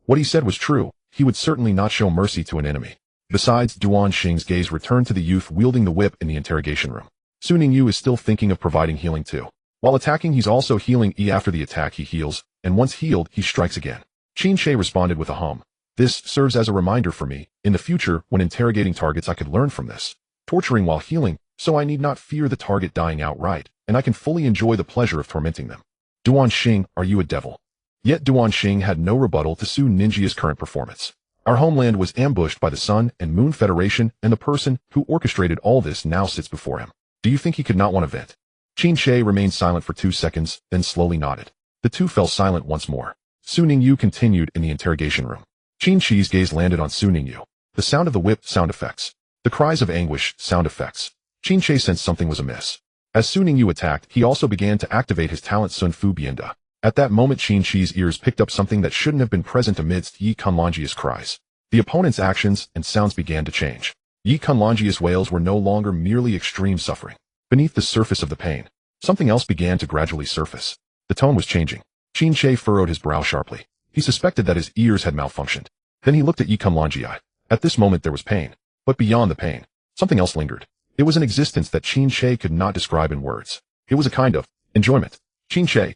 A: What he said was true. He would certainly not show mercy to an enemy. Besides, Duan Xing's gaze returned to the youth wielding the whip in the interrogation room. Su Ningyu is still thinking of providing healing too. While attacking, he's also healing. After the attack, he heals, and once healed, he strikes again. Qin Shi responded with a hum. This serves as a reminder for me. In the future, when interrogating targets, I could learn from this. Torturing while healing, so I need not fear the target dying outright, and I can fully enjoy the pleasure of tormenting them. Duan Xing, are you a devil? Yet Duan Xing had no rebuttal to Su Ningya's current performance. Our homeland was ambushed by the Sun and Moon Federation, and the person who orchestrated all this now sits before him. Do you think he could not want a vent? Qin Shi remained silent for 2 seconds, then slowly nodded. The two fell silent once more. Su Ningyu continued in the interrogation room. Qin Shi's gaze landed on Su Ningyu. The sound of the whip, sound effects. The cries of anguish, sound effects. Qin Shi sensed something was amiss. As Su Ningyu attacked, he also began to activate his talent Sun Fu Bienda. At that moment, Qin Shi's ears picked up something that shouldn't have been present amidst Yi Kunlong's cries. The opponent's actions and sounds began to change. Yi Kunlong's wails were no longer merely extreme suffering. Beneath the surface of the pain, something else began to gradually surface. The tone was changing. Qin Shi furrowed his brow sharply. He suspected that his ears had malfunctioned. Then he looked at Yi Kunlong. At this moment there was pain. But beyond the pain, something else lingered. It was an existence that Qin Shi could not describe in words. It was a kind of enjoyment. Qin Shi.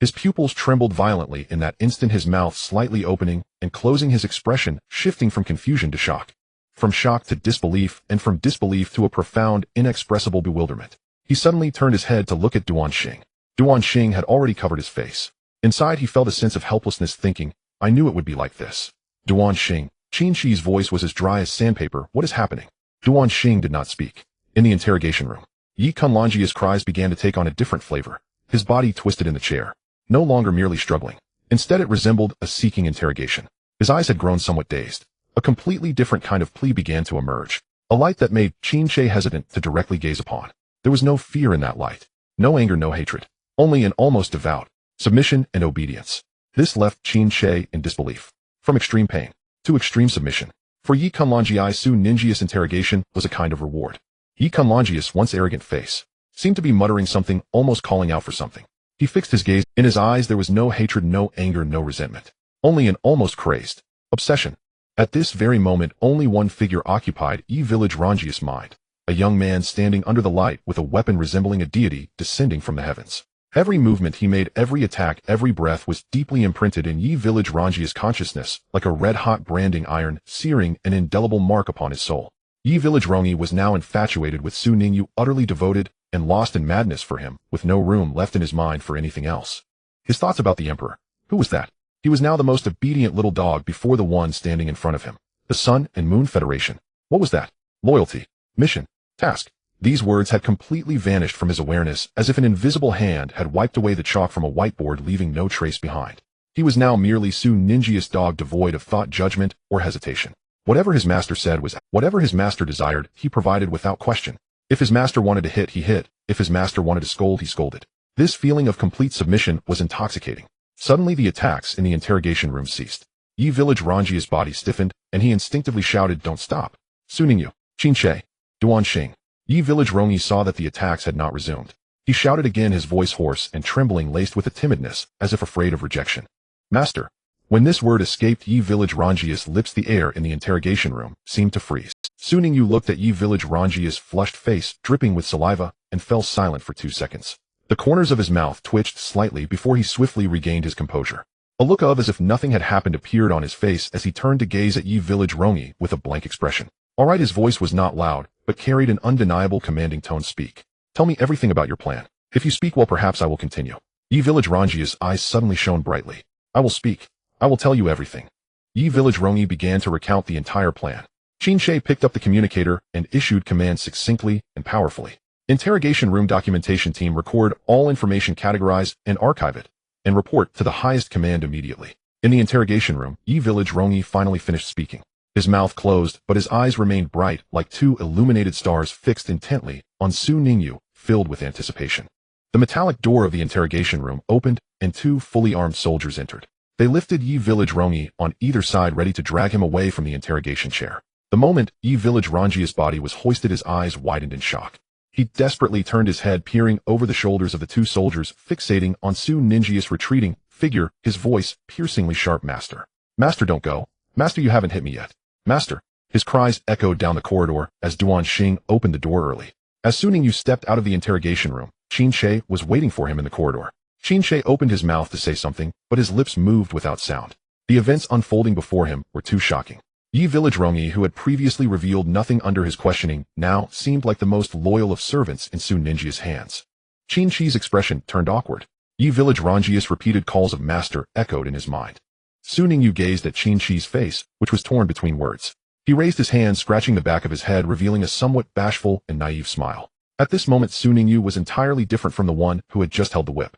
A: His pupils trembled violently in that instant, his mouth slightly opening and closing, his expression shifting from confusion to shock. From shock to disbelief, and from disbelief to a profound, inexpressible bewilderment. He suddenly turned his head to look at Duan Xing. Duan Xing had already covered his face. Inside he felt a sense of helplessness, thinking, I knew it would be like this. Duan Xing. Qin Shi's voice was as dry as sandpaper. What is happening? Duan Xing did not speak. In the interrogation room, Yi Kunlong's cries began to take on a different flavor. His body twisted in the chair. No longer merely struggling. Instead it resembled a seeking interrogation. His eyes had grown somewhat dazed. A completely different kind of plea began to emerge. A light that made Qin Shi hesitant to directly gaze upon. There was no fear in that light. No anger, no hatred. Only an almost devout submission and obedience. This left Qin Shi in disbelief. From extreme pain to extreme submission. For Yi Kunlong, Su Ningya's interrogation was a kind of reward. Yi Kunlong's once arrogant face seemed to be muttering something, almost calling out for something. He fixed his gaze. In his eyes there was no hatred, no anger, no resentment. Only an almost crazed obsession. At this very moment only one figure occupied Yi Village Ranji's mind. a young man standing under the light with a weapon resembling a deity descending from the heavens. Every movement he made, every attack, every breath was deeply imprinted in Yi Village Ranji's consciousness, like a red-hot branding iron, searing an indelible mark upon his soul. Yi Village Rongi was now infatuated with Su Ningyu, utterly devoted and lost in madness for him, with no room left in his mind for anything else. His thoughts about the Emperor. Who was that? He was now the most obedient little dog before the one standing in front of him. The Sun and Moon Federation. What was that? Loyalty. Mission. Task. These words had completely vanished from his awareness, as if an invisible hand had wiped away the chalk from a whiteboard, leaving no trace behind. He was now merely Su Ninjia's dog, devoid of thought, judgment, or hesitation. Whatever his master said was, whatever his master desired, he provided without question. If his master wanted to hit, he hit. If his master wanted to scold, he scolded. This feeling of complete submission was intoxicating. Suddenly the attacks in the interrogation room ceased. Yi Village Ranji's body stiffened, and he instinctively shouted, "Don't stop." Su Ningyu, Qin Shi, Duan Xing. Yi Village Rongi saw that the attacks had not resumed. He shouted again, his voice hoarse and trembling, laced with a timidness, as if afraid of rejection. "Master." When this word escaped Yi Village Ranji's lips, the air in the interrogation room seemed to freeze. Su Ningyu looked at Yi Village Ranji's flushed face, dripping with saliva, and fell silent for 2 seconds. The corners of his mouth twitched slightly before he swiftly regained his composure. A look of as if nothing had happened appeared on his face as he turned to gaze at Yi Village Rongi with a blank expression. "All right." His voice was not loud, but carried an undeniable commanding tone. "Speak. Tell me everything about your plan. If you speak well, perhaps I will continue." Yi Village Ranji's eyes suddenly shone brightly. "I will speak. I will tell you everything." Yi Village Rongi began to recount the entire plan. Qin Shi picked up the communicator and issued commands succinctly and powerfully. "Interrogation room documentation team, record all information, categorize and archive it, and report to the highest command immediately." In the interrogation room, Yi Village Rongi finally finished speaking. His mouth closed, but his eyes remained bright, like 2 illuminated stars fixed intently on Su Ningyu, filled with anticipation. The metallic door of the interrogation room opened, and 2 fully armed soldiers entered. They lifted Yi Village Rongi on either side, ready to drag him away from the interrogation chair. The moment Yi Village Ranji's body was hoisted, his eyes widened in shock. He desperately turned his head, peering over the shoulders of the 2 soldiers, fixating on Su Ninji's retreating figure, his voice piercingly sharp. "Master. Master, don't go. Master, you haven't hit me yet. Master." His cries echoed down the corridor as Duan Xing opened the door early. As Su Ningyu stepped out of the interrogation room, Qin Shi was waiting for him in the corridor. Qin Shi opened his mouth to say something, but his lips moved without sound. The events unfolding before him were too shocking. Yi Village Rongi, who had previously revealed nothing under his questioning, now seemed like the most loyal of servants in Su Ninjia's hands. Qin Shi's expression turned awkward. Yi Village Ranji's repeated calls of master echoed in his mind. Su Ningyu gazed at Qin Shi's face, which was torn between words. He raised his hand, scratching the back of his head, revealing a somewhat bashful and naive smile. At this moment, Su Ningyu was entirely different from the one who had just held the whip.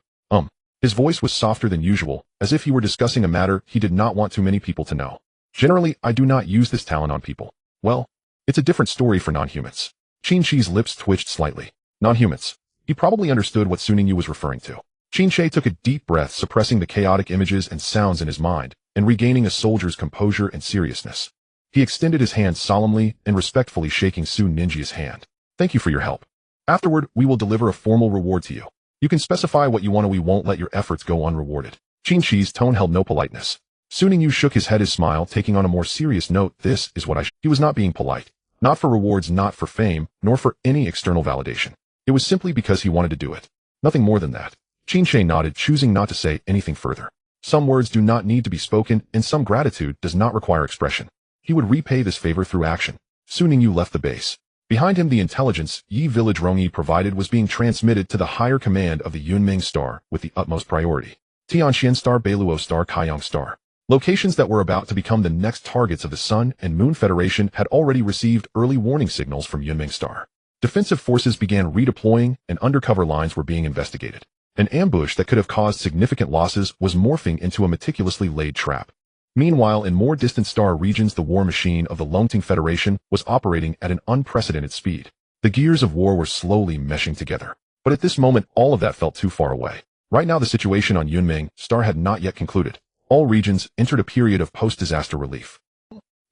A: His voice was softer than usual, as if he were discussing a matter he did not want too many people to know. "Generally, I do not use this talent on people." "Well, it's a different story for non-humans." Qin Shi's lips twitched slightly. "Non-humans." He probably understood what Su Ningyu was referring to. Qin Shi took a deep breath, suppressing the chaotic images and sounds in his mind, and regaining a soldier's composure and seriousness. He extended his hand solemnly and respectfully, shaking Su Ninjia's hand. "Thank you for your help. Afterward, we will deliver a formal reward to you. You can specify what you want, and we won't let your efforts go unrewarded." Qin Shi's tone held no politeness. Su Ningyu shook his head, his smile taking on a more serious note. "This is what He was not being polite. Not for rewards, not for fame, nor for any external validation. It was simply because he wanted to do it. Nothing more than that." Qin Shi nodded, choosing not to say anything further. Some words do not need to be spoken, and some gratitude does not require expression. He would repay this favor through action. Su Ningyu left the base. Behind him, the intelligence Yi Village Rongi provided was being transmitted to the higher command of the Yunming Star with the utmost priority. Tianxian Star, Beiluo Star, Kaiyang Star. Locations that were about to become the next targets of the Sun and Moon Federation had already received early warning signals from Yunming Star. Defensive forces began redeploying, and undercover lines were being investigated. An ambush that could have caused significant losses was morphing into a meticulously laid trap. Meanwhile, in more distant star regions, the war machine of the Longting Federation was operating at an unprecedented speed. The gears of war were slowly meshing together. But at this moment, all of that felt too far away. Right now, the situation on Yunming Star had not yet concluded. All regions entered a period of post-disaster relief.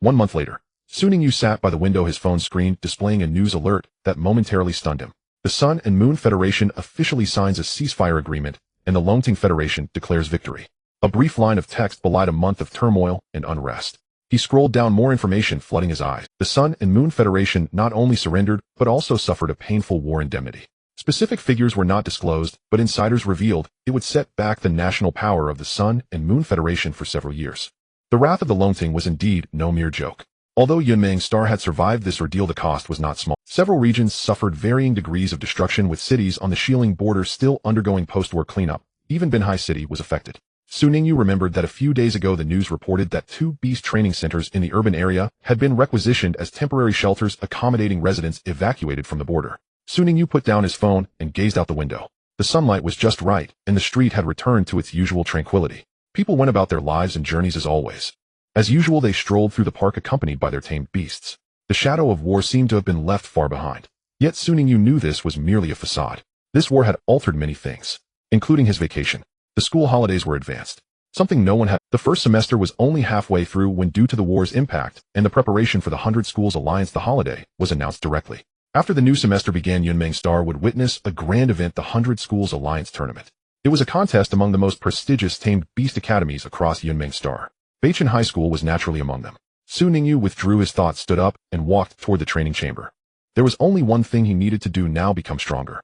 A: 1 month later, Su Ningyu sat by the window, his phone screen displaying a news alert that momentarily stunned him. The Sun and Moon Federation officially signs a ceasefire agreement, and the Longting Federation declares victory. A brief line of text belied a month of turmoil and unrest. He scrolled down more information flooding his eyes. The Sun and Moon Federation not only surrendered, but also suffered a painful war indemnity. Specific figures were not disclosed, but insiders revealed it would set back the national power of the Sun and Moon Federation for several years. The wrath of the Lone Ting was indeed no mere joke. Although Yunmeng Star had survived this ordeal, the cost was not small. Several regions suffered varying degrees of destruction, with cities on the Xiling border still undergoing post-war cleanup. Even Binhai City was affected. Su Ningyu remembered that a few days ago the news reported that 2 beast training centers in the urban area had been requisitioned as temporary shelters accommodating residents evacuated from the border. Su Ningyu put down his phone and gazed out the window. The sunlight was just right, and the street had returned to its usual tranquility. People went about their lives and journeys as always. As usual, they strolled through the park accompanied by their tamed beasts. The shadow of war seemed to have been left far behind. Yet Su Ningyu knew this was merely a facade. This war had altered many things, including his vacation. The school holidays were advanced. Something no one had. The first semester was only halfway through when, due to the war's impact and the preparation for the 100 Schools Alliance, the holiday was announced directly. After the new semester began, Yunmeng Star would witness a grand event, the 100 Schools Alliance tournament. It was a contest among the most prestigious tamed beast academies across Yunmeng Star. Beichen High School was naturally among them. Su Ningyu withdrew his thoughts, stood up, and walked toward the training chamber. There was only one thing he needed to do now: become stronger.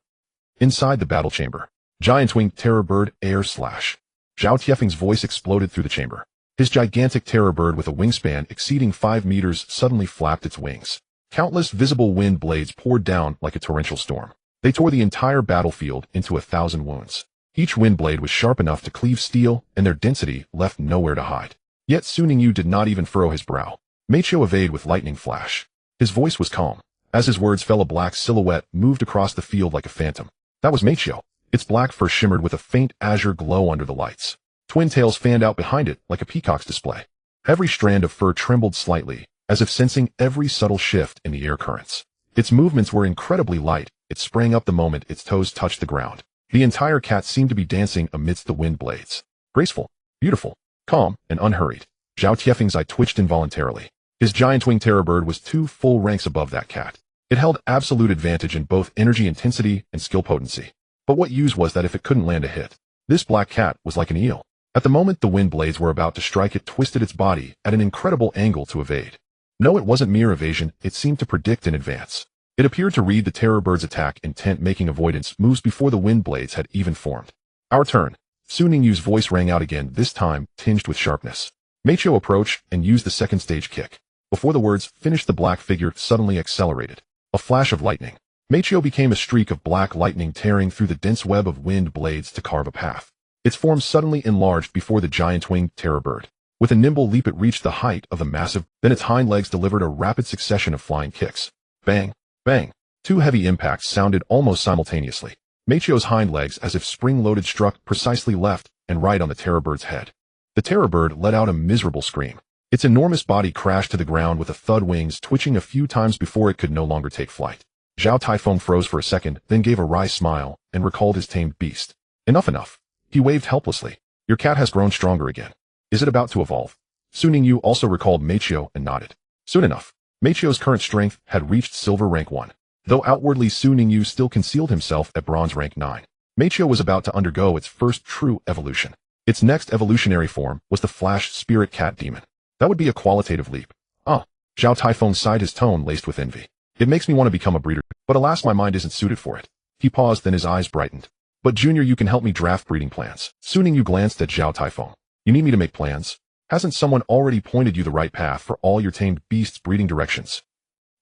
A: Inside the battle chamber, Giant Winged Terror Bird Air Slash. Zhao Tiefeng's voice exploded through the chamber. His gigantic terror bird with a wingspan exceeding 5 meters suddenly flapped its wings. Countless visible wind blades poured down like a torrential storm. They tore the entire battlefield into 1,000 wounds. Each wind blade was sharp enough to cleave steel, and their density left nowhere to hide. Yet Su Ningyu did not even furrow his brow. Meicho evaded with lightning flash. His voice was calm. As his words fell, a black silhouette moved across the field like a phantom. That was Meicho. Its black fur shimmered with a faint azure glow under the lights. Twin tails fanned out behind it like a peacock's display. Every strand of fur trembled slightly, as if sensing every subtle shift in the air currents. Its movements were incredibly light. It sprang up the moment its toes touched the ground. The entire cat seemed to be dancing amidst the wind blades. Graceful, beautiful, calm, and unhurried. Zhao Tiefeng's eye twitched involuntarily. His giant winged terror bird was 2 full ranks above that cat. It held absolute advantage in both energy intensity and skill potency. But what use was that if it couldn't land a hit? This black cat was like an eel. At the moment the wind blades were about to strike, it twisted its body at an incredible angle to evade. No, it wasn't mere evasion, it seemed to predict in advance. It appeared to read the terror bird's attack intent, making avoidance moves before the wind blades had even formed. Our turn. Su Ningyu's voice rang out again, this time tinged with sharpness. Meicho approached and used the second stage kick. Before the words finished, the black figure suddenly accelerated. A flash of lightning. Meicho became a streak of black lightning tearing through the dense web of wind blades to carve a path. Its form suddenly enlarged before the giant winged terror bird. With a nimble leap it reached the height of the massive, then its hind legs delivered a rapid succession of flying kicks. Bang! Bang! 2 heavy impacts sounded almost simultaneously. Meicho's hind legs, as if spring-loaded, struck precisely left and right on the terror bird's head. The terror bird let out a miserable scream. Its enormous body crashed to the ground with a thud, wings twitching a few times before it could no longer take flight. Zhao Taifeng froze for a second, then gave a wry smile and recalled his tamed beast. Enough. He waved helplessly. Your cat has grown stronger again. Is it about to evolve? Su Ningyu also recalled Meicho and nodded. Soon enough. Meicho's current strength had reached silver rank 1. Though outwardly Su Ningyu still concealed himself at bronze rank 9. Meicho was about to undergo its first true evolution. Its next evolutionary form was the Flash Spirit Cat Demon. That would be a qualitative leap. Zhao Taifeng sighed, his tone laced with envy. It makes me want to become a breeder, but alas, my mind isn't suited for it. He paused, then his eyes brightened. But Junior, you can help me draft breeding plans. Su Ningyu glanced at Zhao Taifeng. You need me to make plans? Hasn't someone already pointed you the right path for all your tamed beasts' breeding directions?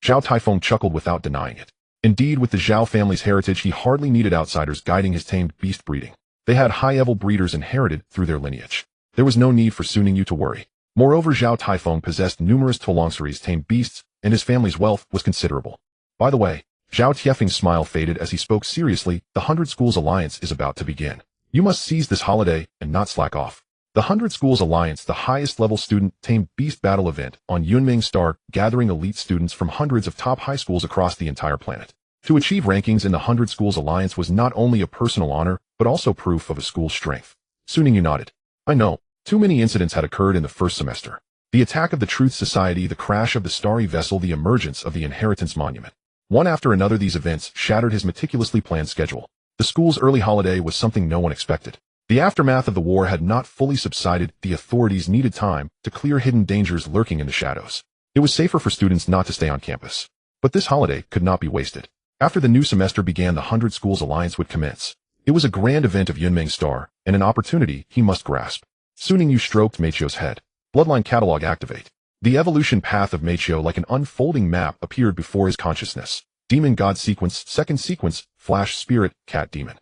A: Zhao Taifeng chuckled without denying it. Indeed, with the Zhao family's heritage, he hardly needed outsiders guiding his tamed beast breeding. They had high-level breeders inherited through their lineage. There was no need for Su Ningyu to worry. Moreover, Zhao Taifeng possessed numerous Tolongseries tamed beasts, and his family's wealth was considerable. By the way, Zhao Tiefeng's smile faded as he spoke seriously. The 100 Schools Alliance is about to begin. You must seize this holiday and not slack off. The 100 Schools Alliance, the highest-level student tamed beast battle event on Yunmeng Star, gathering elite students from hundreds of top high schools across the entire planet. To achieve rankings in the 100 Schools Alliance was not only a personal honor, but also proof of a school's strength. Su Ningyu nodded. I know. Too many incidents had occurred in the first semester. The attack of the Truth Society, the crash of the Starry Vessel, the emergence of the Inheritance Monument. One after another, these events shattered his meticulously planned schedule. The school's early holiday was something no one expected. The aftermath of the war had not fully subsided. The authorities needed time to clear hidden dangers lurking in the shadows. It was safer for students not to stay on campus. But this holiday could not be wasted. After the new semester began, the 100 Schools Alliance would commence. It was a grand event of Yunmeng's star, and an opportunity he must grasp. Su Ningyu stroked Meicio's head. Bloodline Catalogue activate. The evolution path of Meicio, like an unfolding map, appeared before his consciousness. Demon God Sequence, Second Sequence, Flash Spirit, Cat Demon.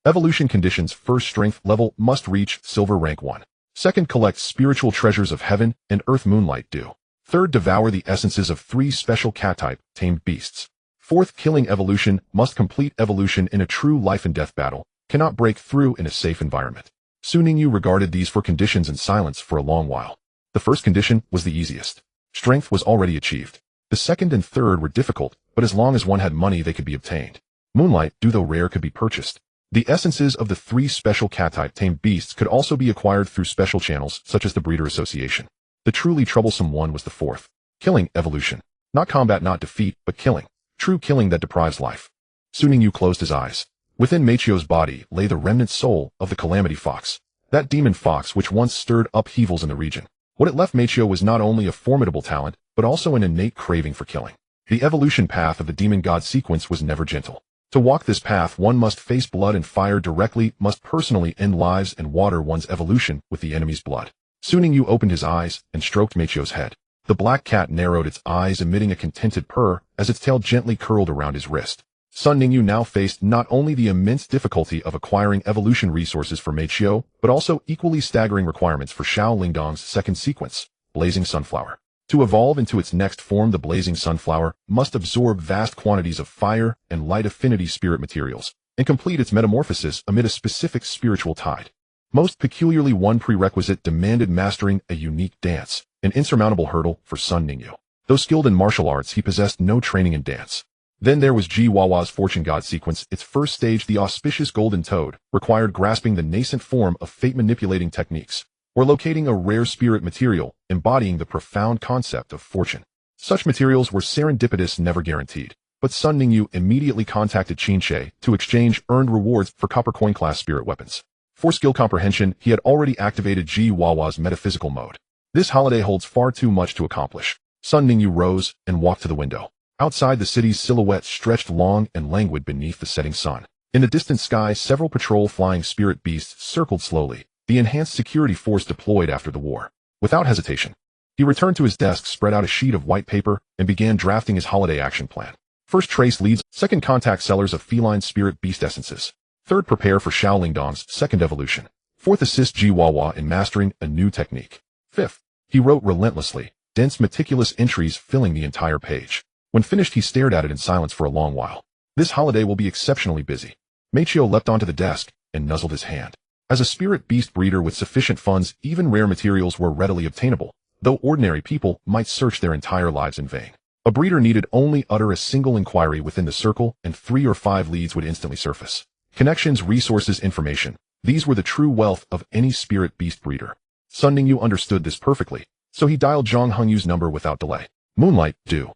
A: Evolution conditions: first, strength level must reach Silver rank 1. Second, collect spiritual treasures of heaven and earth moonlight dew. Third, devour the essences of 3 special cat-type tamed beasts. Fourth, killing evolution must complete evolution in a true life and death battle, cannot break through in a safe environment. Su Ningyu regarded these 4 conditions in silence for a long while. The first condition was the easiest. Strength was already achieved. The second and third were difficult, but as long as one had money they could be obtained. Moonlight dew, though rare, could be purchased. The essences of the 3 special cat-type tamed beasts could also be acquired through special channels such as the Breeder Association. The truly troublesome one was the fourth. Killing evolution. Not combat, not defeat, but killing. True killing that deprives life. Su Ningyu closed his eyes. Within Meicio's body lay the remnant soul of the Calamity Fox. That demon fox which once stirred upheavals in the region. What it left Meicio was not only a formidable talent, but also an innate craving for killing. The evolution path of the Demon God Sequence was never gentle. To walk this path, one must face blood and fire directly, must personally end lives and water one's evolution with the enemy's blood. Su Ningyu opened his eyes and stroked Meicio's head. The black cat narrowed its eyes, emitting a contented purr as its tail gently curled around his wrist. Sun Ningyu now faced not only the immense difficulty of acquiring evolution resources for Meicio, but also equally staggering requirements for Xiao Lingdong's second sequence, Blazing Sunflower. To evolve into its next form, the Blazing Sunflower must absorb vast quantities of fire and light affinity spirit materials, and complete its metamorphosis amid a specific spiritual tide. Most peculiarly, one prerequisite demanded mastering a unique dance, an insurmountable hurdle for Sun Ningyu. Though skilled in martial arts, he possessed no training in dance. Then there was Ji Wawa's Fortune God Sequence. Its first stage, the auspicious Golden Toad, required grasping the nascent form of fate-manipulating techniques, or locating a rare spirit material embodying the profound concept of fortune. Such materials were serendipitous, never guaranteed, but Sun Ningyu immediately contacted Qinche to exchange earned rewards for copper coin-class spirit weapons. For skill comprehension, he had already activated Ji Wawa's metaphysical mode. This holiday holds far too much to accomplish. Sun Ningyu rose and walked to the window. Outside, the city's silhouette stretched long and languid beneath the setting sun. In the distant sky, several patrol-flying spirit beasts circled slowly, the enhanced security force deployed after the war. Without hesitation, he returned to his desk, spread out a sheet of white paper, and began drafting his holiday action plan. First, trace leads. Second, contact sellers of feline spirit beast essences. Third, prepare for Xiao Lingdong's second evolution. Fourth, assist Ji Wawa in mastering a new technique. Fifth, he wrote relentlessly, dense, meticulous entries filling the entire page. When finished, he stared at it in silence for a long while. This holiday will be exceptionally busy. Meicio leapt onto the desk and nuzzled his hand. As a spirit beast breeder with sufficient funds, even rare materials were readily obtainable, though ordinary people might search their entire lives in vain. A breeder needed only utter a single inquiry within the circle, and 3 or 5 leads would instantly surface. Connections, resources, information. These were the true wealth of any spirit beast breeder. Sun Ningyu understood this perfectly, so he dialed Zhang Hengyu's number without delay. Moonlight dew.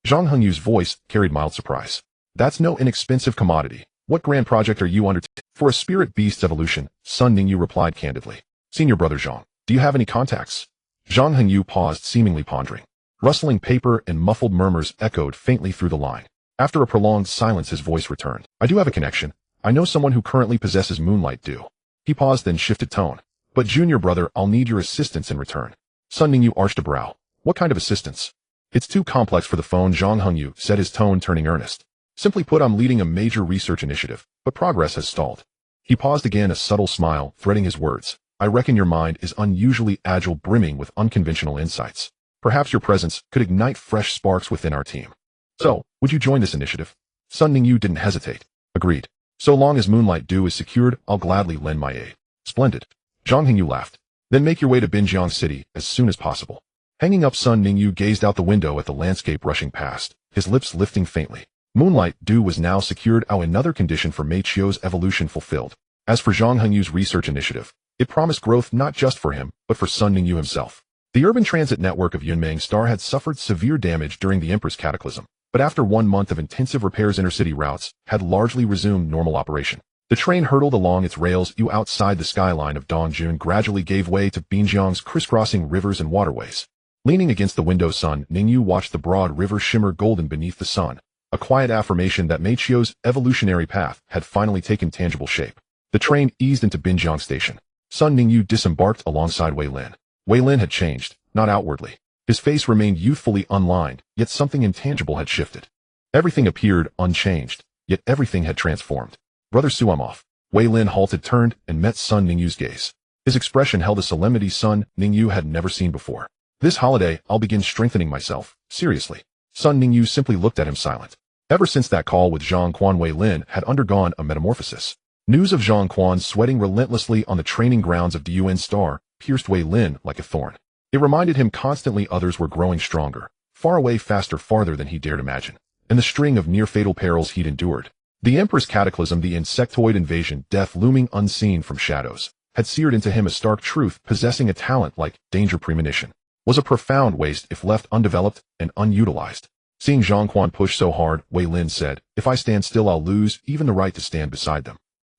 A: Zhang Hengyu's voice carried mild surprise. That's no inexpensive commodity. What grand project are you undertaking? For a spirit beast's evolution, Sun Ningyu replied candidly. Senior brother Zhang, do you have any contacts? Zhang Hengyu paused, seemingly pondering. Rustling paper and muffled murmurs echoed faintly through the line. After a prolonged silence, his voice returned. I do have a connection. I know someone who currently possesses moonlight dew. He paused, then shifted tone. But junior brother, I'll need your assistance in return. Sun Ningyu arched a brow. What kind of assistance? It's too complex for the phone, Zhang Hengyu said, his tone turning earnest. Simply put, I'm leading a major research initiative, but progress has stalled. He paused again, a subtle smile threading his words. I reckon your mind is unusually agile, brimming with unconventional insights. Perhaps your presence could ignite fresh sparks within our team. So, would you join this initiative? Sun Ningyu didn't hesitate. Agreed. So long as moonlight dew is secured, I'll gladly lend my aid. Splendid. Zhang Hengyu laughed. Then make your way to Binjiang City as soon as possible. Hanging up, Sun Ningyu gazed out the window at the landscape rushing past, his lips lifting faintly. Moonlight dew was now secured, another condition for Meicio's evolution fulfilled. As for Zhang Hengyu's research initiative, it promised growth not just for him, but for Sun Ningyu himself. The urban transit network of Yunmeng Star had suffered severe damage during the Emperor's cataclysm, but after 1 month of intensive repairs, intercity routes had largely resumed normal operation. The train hurtled along its rails outside the skyline of Dongjun gradually gave way to Binjiang's crisscrossing rivers and waterways. Leaning against the window sun, Ningyu watched the broad river shimmer golden beneath the sun, a quiet affirmation that Meicio's evolutionary path had finally taken tangible shape. The train eased into Binjiang Station. Sun Ningyu disembarked alongside Wei Lin. Wei Lin had changed, not outwardly. His face remained youthfully unlined, yet something intangible had shifted. Everything appeared unchanged, yet everything had transformed. Brother Su, I'm off. Wei Lin halted, turned, and met Sun Ningyu's gaze. His expression held a solemnity Sun Ningyu had never seen before. This holiday, I'll begin strengthening myself, seriously. Sun Ningyu simply looked at him silent. Ever since that call with Zhang Quan, Wei Lin had undergone a metamorphosis. News of Zhang Quan sweating relentlessly on the training grounds of Dun Star pierced Wei Lin like a thorn. It reminded him constantly others were growing stronger, far away, faster, farther than he dared imagine, and the string of near-fatal perils he'd endured. The Emperor's cataclysm, the insectoid invasion, death looming unseen from shadows, had seared into him a stark truth. Possessing a talent like danger premonition was a profound waste if left undeveloped and unutilized. Seeing Zhang Quan push so hard, Wei Lin said, "If I stand still, I'll lose even the right to stand beside them."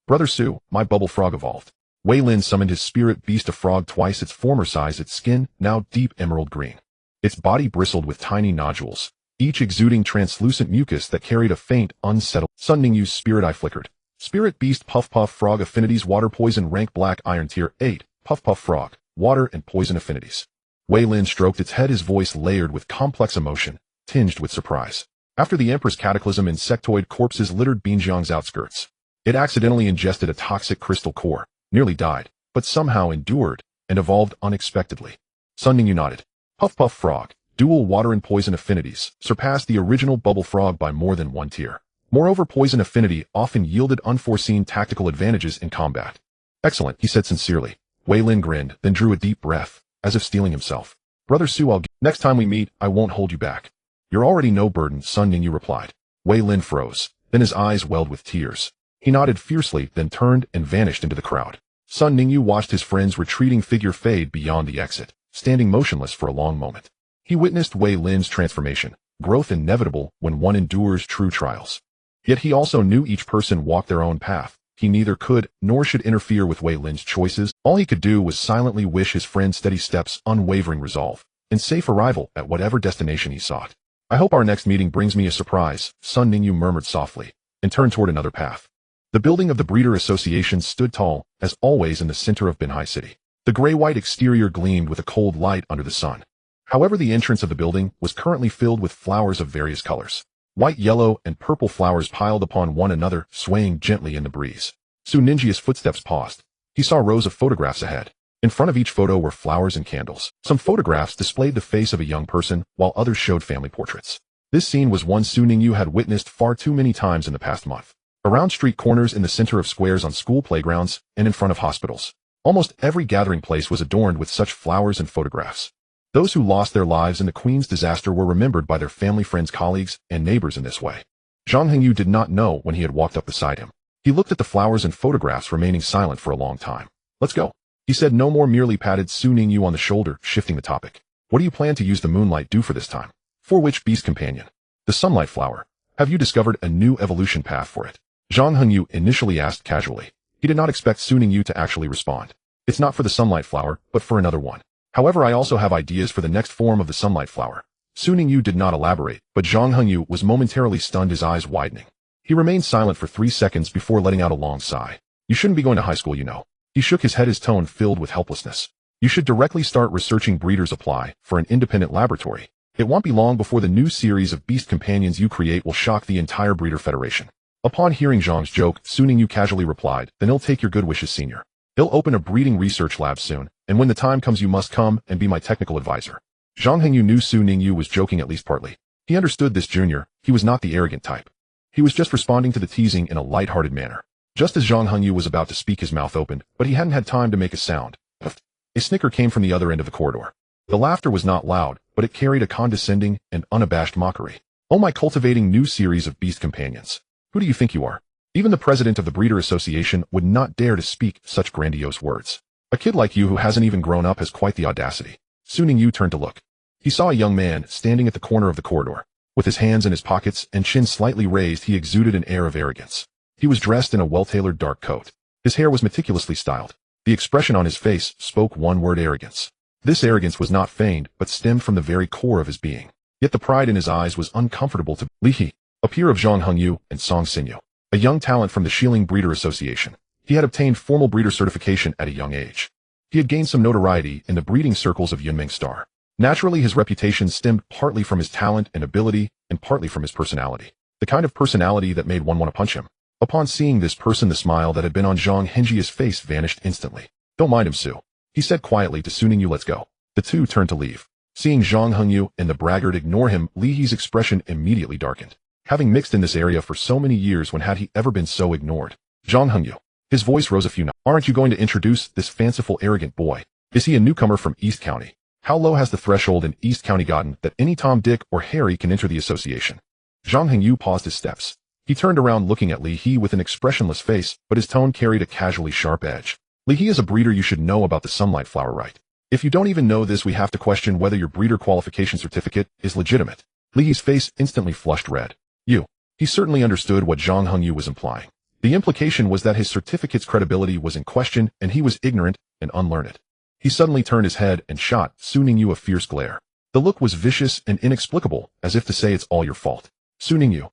A: Brother Su, my bubble frog evolved. Wei Lin summoned his spirit beast, a frog twice its former size, its skin now deep emerald green. Its body bristled with tiny nodules, each exuding translucent mucus that carried a faint, unsettled. Sun Ningyu's spirit eye flickered. Spirit beast Puff Puff frog affinities, water poison, rank black iron tier 8, Puff Puff frog, water and poison affinities. Wei Lin stroked its head, his voice layered with complex emotion, tinged with surprise. After the Emperor's cataclysm, insectoid corpses littered Binjiang's outskirts. It accidentally ingested a toxic crystal core, nearly died, but somehow endured and evolved unexpectedly. Sun Ningyu nodded. Puff Puff frog, dual water and poison affinities, surpassed the original bubble frog by more than one tier. Moreover, poison affinity often yielded unforeseen tactical advantages in combat. Excellent, he said sincerely. Wei Lin grinned, then drew a deep breath, as if steeling himself. Brother Su, next time we meet, I won't hold you back. You're already no burden, Sun Ningyu replied. Wei Lin froze, then his eyes welled with tears. He nodded fiercely, then turned and vanished into the crowd. Sun Ningyu watched his friend's retreating figure fade beyond the exit, standing motionless for a long moment. He witnessed Wei Lin's transformation, growth inevitable when one endures true trials. Yet he also knew each person walked their own path. He neither could nor should interfere with Wei Lin's choices. All he could do was silently wish his friend steady steps, unwavering resolve, and safe arrival at whatever destination he sought. I hope our next meeting brings me a surprise, Sun Ningyu murmured softly, and turned toward another path. The building of the Breeder Association stood tall, as always, in the center of Binhai City. The gray-white exterior gleamed with a cold light under the sun. However, the entrance of the building was currently filled with flowers of various colors. White, yellow, and purple flowers piled upon one another, swaying gently in the breeze. Su Ninjia's footsteps paused. He saw rows of photographs ahead. In front of each photo were flowers and candles. Some photographs displayed the face of a young person, while others showed family portraits. This scene was one Su Ningyu had witnessed far too many times in the past month. Around street corners, in the center of squares, on school playgrounds, and in front of hospitals. Almost every gathering place was adorned with such flowers and photographs. Those who lost their lives in the Queen's disaster were remembered by their family, friends, colleagues, and neighbors in this way. Zhang Hengyu did not know when he had walked up beside him. He looked at the flowers and photographs, remaining silent for a long time. Let's go, he said no more, merely patted Su Ningyu on the shoulder, shifting the topic. What do you plan to use the moonlight do for this time? For which beast companion? The sunlight flower. Have you discovered a new evolution path for it? Zhang Hengyu initially asked casually. He did not expect Su Ningyu to actually respond. It's not for the sunlight flower, but for another one. However, I also have ideas for the next form of the sunlight flower. Su Ningyu did not elaborate, but Zhang Hengyu was momentarily stunned, his eyes widening. He remained silent for 3 seconds before letting out a long sigh. You shouldn't be going to high school, you know. He shook his head, his tone filled with helplessness. You should directly start researching breeders. Apply for an independent laboratory. It won't be long before the new series of beast companions you create will shock the entire breeder federation. Upon hearing Zhang's joke, Su Ningyu casually replied, then he'll take your good wishes, senior. He'll open a breeding research lab soon, and when the time comes you must come and be my technical advisor. Zhang Hengyu knew Su Ningyu was joking, at least partly. He understood this junior, he was not the arrogant type. He was just responding to the teasing in a light-hearted manner. Just as Zhang Hengyu was about to speak, his mouth opened, but he hadn't had time to make a sound. A snicker came from the other end of the corridor. The laughter was not loud, but it carried a condescending and unabashed mockery. Oh, my cultivating new series of beast companions. Who do you think you are? Even the president of the Breeder Association would not dare to speak such grandiose words. A kid like you who hasn't even grown up has quite the audacity. Su Ningyu turned to look. He saw a young man standing at the corner of the corridor. With his hands in his pockets and chin slightly raised, he exuded an air of arrogance. He was dressed in a well-tailored dark coat. His hair was meticulously styled. The expression on his face spoke one word: arrogance. This arrogance was not feigned, but stemmed from the very core of his being. Yet the pride in his eyes was uncomfortable to Li He, a peer of Zhang Hengyu and Song Xinyu, a young talent from the Shilin Breeder Association. He had obtained formal breeder certification at a young age. He had gained some notoriety in the breeding circles of Yunming Star. Naturally, his reputation stemmed partly from his talent and ability, and partly from his personality. The kind of personality that made one want to punch him. Upon seeing this person, the smile that had been on Zhang Hengji's face vanished instantly. "Don't mind him, Su," he said quietly to Su Ningyu. "Let's go." The two turned to leave. Seeing Zhang Hengyu and the braggart ignore him, Li He's expression immediately darkened. Having mixed in this area for so many years, when had he ever been so ignored? Zhang Hengyu. His voice rose a few notches. "Aren't you going to introduce this fanciful, arrogant boy? Is he a newcomer from East County? How low has the threshold in East County gotten that any Tom, Dick, or Harry can enter the association?" Zhang Hengyu paused his steps. He turned around looking at Li He with an expressionless face, but his tone carried a casually sharp edge. "Li He is a breeder. You should know about the sunlight flower, right? If you don't even know this, we have to question whether your breeder qualification certificate is legitimate." Li He's face instantly flushed red. He certainly understood what Zhang Hengyu was implying. The implication was that his certificate's credibility was in question, and he was ignorant and unlearned. He suddenly turned his head and shot Su Ningyu a fierce glare. The look was vicious and inexplicable, as if to say, "It's all your fault, Su Ningyu."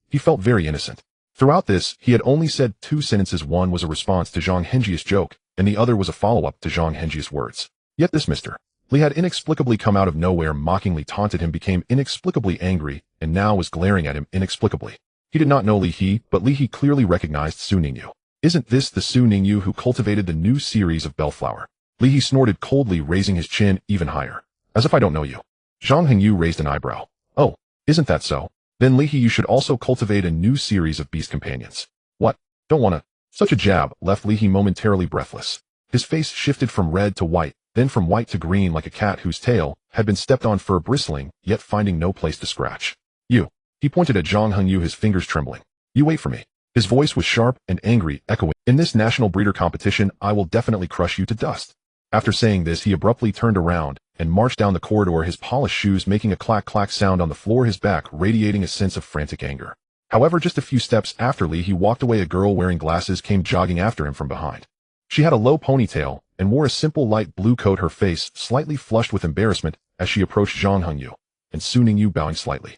A: He felt very innocent. Throughout this, he had only said two sentences. One was a response to Zhang Hengji's joke, and the other was a follow-up to Zhang Hengji's words. Yet this Mr. Li had inexplicably come out of nowhere, mockingly taunted him, became inexplicably angry, and now was glaring at him inexplicably. He did not know Li He, but Li He clearly recognized Su Ningyu. "Isn't this the Su Ningyu who cultivated the new series of bellflower?" Li He snorted coldly, raising his chin even higher. "As if I don't know you." Zhang Hengyu raised an eyebrow. "Oh, isn't that so? Then Li He, you should also cultivate a new series of beast companions." "What? Don't wanna." Such a jab left Li He momentarily breathless. His face shifted from red to white, then from white to green, like a cat whose tail had been stepped on, fur bristling, yet finding no place to scratch. "You." He pointed at Zhang Hengyu, his fingers trembling. "You wait for me." His voice was sharp and angry, echoing, "In this national breeder competition, I will definitely crush you to dust." After saying this, he abruptly turned around and marched down the corridor, his polished shoes making a clack-clack sound on the floor, his back radiating a sense of frantic anger. However, just a few steps after Li He walked away, a girl wearing glasses came jogging after him from behind. She had a low ponytail and wore a simple light blue coat, her face slightly flushed with embarrassment as she approached Zhang Hengyu, and Su Ningyu bowing slightly.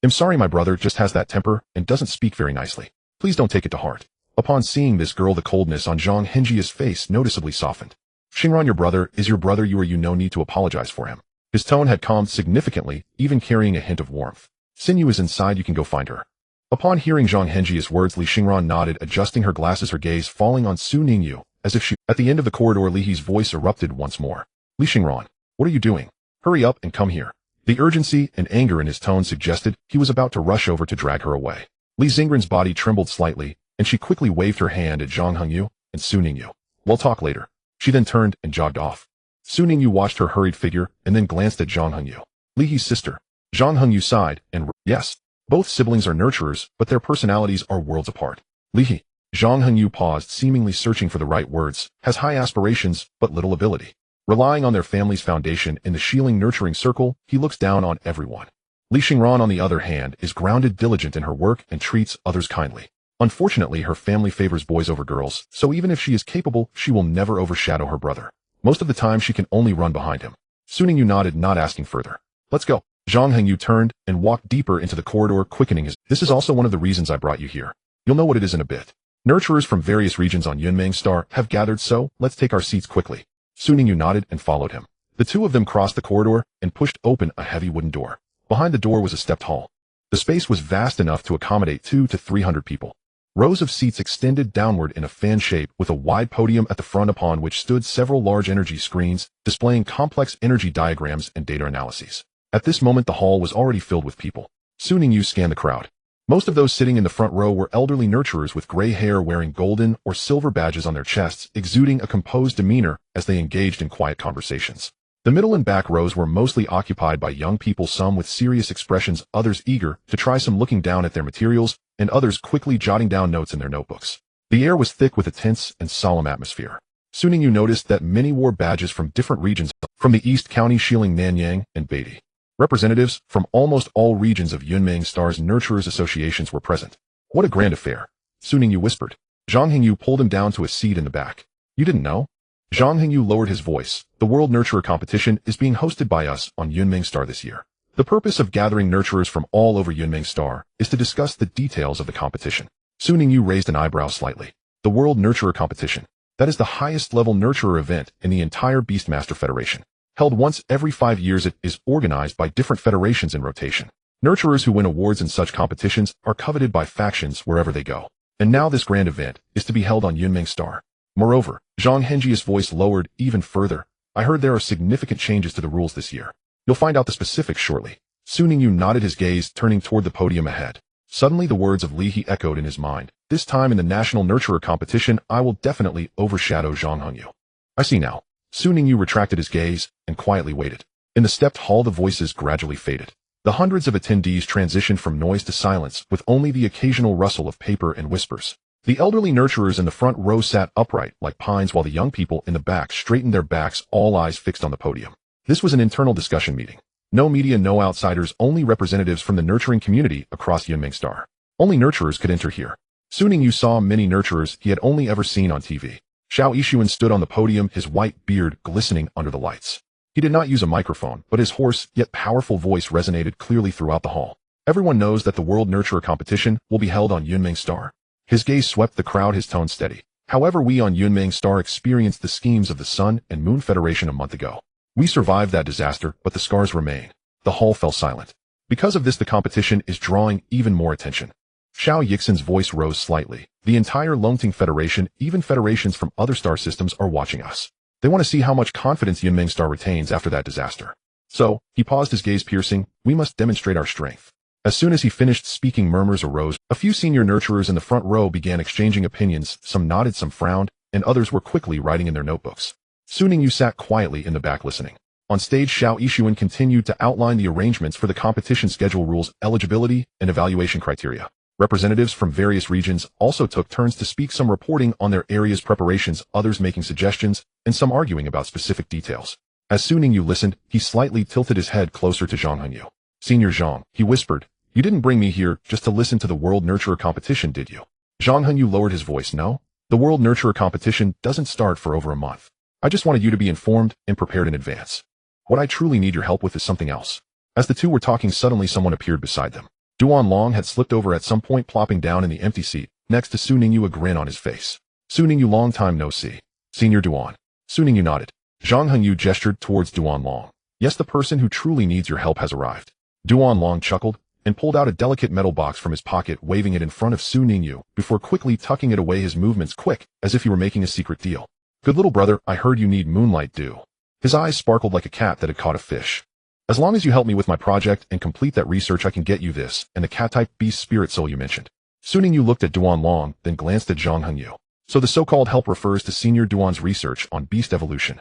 A: "I'm sorry, my brother just has that temper and doesn't speak very nicely. Please don't take it to heart." Upon seeing this girl, the coldness on Zhang Hengji's face noticeably softened. "Xingran, your brother is your brother. You no need to apologize for him." His tone had calmed significantly, even carrying a hint of warmth. "Xinyu is inside. You can go find her." Upon hearing Zhang Hengji's words, Li Xingran nodded, adjusting her glasses, her gaze falling on Su Ningyu, as if she... At the end of the corridor, Li He's voice erupted once more. "Li Xingran, what are you doing? Hurry up and come here." The urgency and anger in his tone suggested he was about to rush over to drag her away. Li Xingran's body trembled slightly, and she quickly waved her hand at Zhang Hengyu and Su Ningyu. "We'll talk later." She then turned and jogged off. Su Ningyu watched her hurried figure and then glanced at Zhang Hengyu. "Li He's sister." Zhang Hengyu sighed and... "Yes, both siblings are nurturers, but their personalities are worlds apart. Li He." Zhang Hengyu paused, seemingly searching for the right words. "Has high aspirations, but little ability. Relying on their family's foundation in the Shilin nurturing circle, he looks down on everyone. Li Xingran, on the other hand, is grounded, diligent in her work, and treats others kindly. Unfortunately, her family favors boys over girls, so even if she is capable, she will never overshadow her brother. Most of the time, she can only run behind him." Su Ningyu nodded, not asking further. "Let's go." Zhang Hengyu turned and walked deeper into the corridor, quickening his... "This is also one of the reasons I brought you here. You'll know what it is in a bit. Nurturers from various regions on Yunming Star have gathered, so let's take our seats quickly." Su Ningyu nodded and followed him. The two of them crossed the corridor and pushed open a heavy wooden door. Behind the door was a stepped hall. The space was vast enough to accommodate 200 to 300 people. Rows of seats extended downward in a fan shape, with a wide podium at the front upon which stood several large energy screens, displaying complex energy diagrams and data analyses. At this moment, the hall was already filled with people. Su Ningyu scanned the crowd. Most of those sitting in the front row were elderly nurturers with gray hair, wearing golden or silver badges on their chests, exuding a composed demeanor as they engaged in quiet conversations. The middle and back rows were mostly occupied by young people, some with serious expressions, others eager to try some, looking down at their materials, and others quickly jotting down notes in their notebooks. The air was thick with a tense and solemn atmosphere. Su Ningyu noticed that many wore badges from different regions, from the East County, Shilin, Nanyang, and Beatty. Representatives from almost all regions of Yunming Star's Nurturers Associations were present. What a grand affair. Su Ningyu whispered. Zhang Hengyu pulled him down to a seat in the back. You didn't know? Zhang Hengyu lowered his voice. The World Nurturer Competition is being hosted by us on Yunming Star this year. The purpose of gathering nurturers from all over Yunming Star is to discuss the details of the competition. Su Ningyu raised an eyebrow slightly. The World Nurturer Competition. That is the highest level nurturer event in the entire Beastmaster Federation. Held once every 5 years, it is organized by different federations in rotation. Nurturers who win awards in such competitions are coveted by factions wherever they go. And now this grand event is to be held on Yunming Star. Moreover, Zhang Hengji's voice lowered even further. I heard there are significant changes to the rules this year. You'll find out the specifics shortly. Su Ningyu nodded, his gaze turning toward the podium ahead. Suddenly the words of Li He echoed in his mind. This time in the National Nurturer Competition, I will definitely overshadow Zhang Hengyu. I see now. Su Ningyu retracted his gaze and quietly waited. In the stepped hall the voices gradually faded. The hundreds of attendees transitioned from noise to silence with only the occasional rustle of paper and whispers. The elderly nurturers in the front row sat upright like pines while the young people in the back straightened their backs, all eyes fixed on the podium. This was an internal discussion meeting. No media, no outsiders, only representatives from the nurturing community across Yunming Star. Only nurturers could enter here. Su Ningyu saw many nurturers he had only ever seen on TV. Xiao Yixuan stood on the podium, his white beard glistening under the lights. He did not use a microphone, but his hoarse yet powerful voice resonated clearly throughout the hall. Everyone knows that the World Nurturer Competition will be held on Yunming Star. His gaze swept the crowd, his tone steady. However, we on Yunming Star experienced the schemes of the Sun and Moon Federation a month ago. We survived that disaster, but the scars remain. The hall fell silent. Because of this, the competition is drawing even more attention. Xiao Yixin's voice rose slightly. The entire Longting Federation, even federations from other star systems, are watching us. They want to see how much confidence Yunming Star retains after that disaster. So, he paused, his gaze piercing. We must demonstrate our strength. As soon as he finished speaking, murmurs arose. A few senior nurturers in the front row began exchanging opinions. Some nodded, some frowned, and others were quickly writing in their notebooks. Su Ningyu sat quietly in the back listening. On stage, Xiao Yixuan continued to outline the arrangements for the competition schedule, rules, eligibility, and evaluation criteria. Representatives from various regions also took turns to speak, some reporting on their area's preparations, others making suggestions, and some arguing about specific details. As Su Ningyu listened, he slightly tilted his head closer to Zhang Hengyu. Senior Zhang, he whispered, you didn't bring me here just to listen to the World Nurturer Competition, did you? Zhang Hengyu lowered his voice. No, the World Nurturer Competition doesn't start for over a month. I just wanted you to be informed and prepared in advance. What I truly need your help with is something else. As the two were talking, suddenly someone appeared beside them. Duan Long had slipped over at some point, plopping down in the empty seat next to Su Ningyu, a grin on his face. Su Ningyu, long time no see. Senior Duan. Su Ningyu nodded. Zhang Hengyu gestured towards Duan Long. Yes, the person who truly needs your help has arrived. Duan Long chuckled and pulled out a delicate metal box from his pocket, waving it in front of Su Ningyu before quickly tucking it away, his movements quick, as if he were making a secret deal. Good little brother, I heard you need moonlight dew. His eyes sparkled like a cat that had caught a fish. As long as you help me with my project and complete that research, I can get you this and the cat-type beast spirit soul you mentioned. Su Ningyu looked at Duan Long, then glanced at Zhang Hengyu. So the so-called help refers to Senior Duan's research on beast evolution.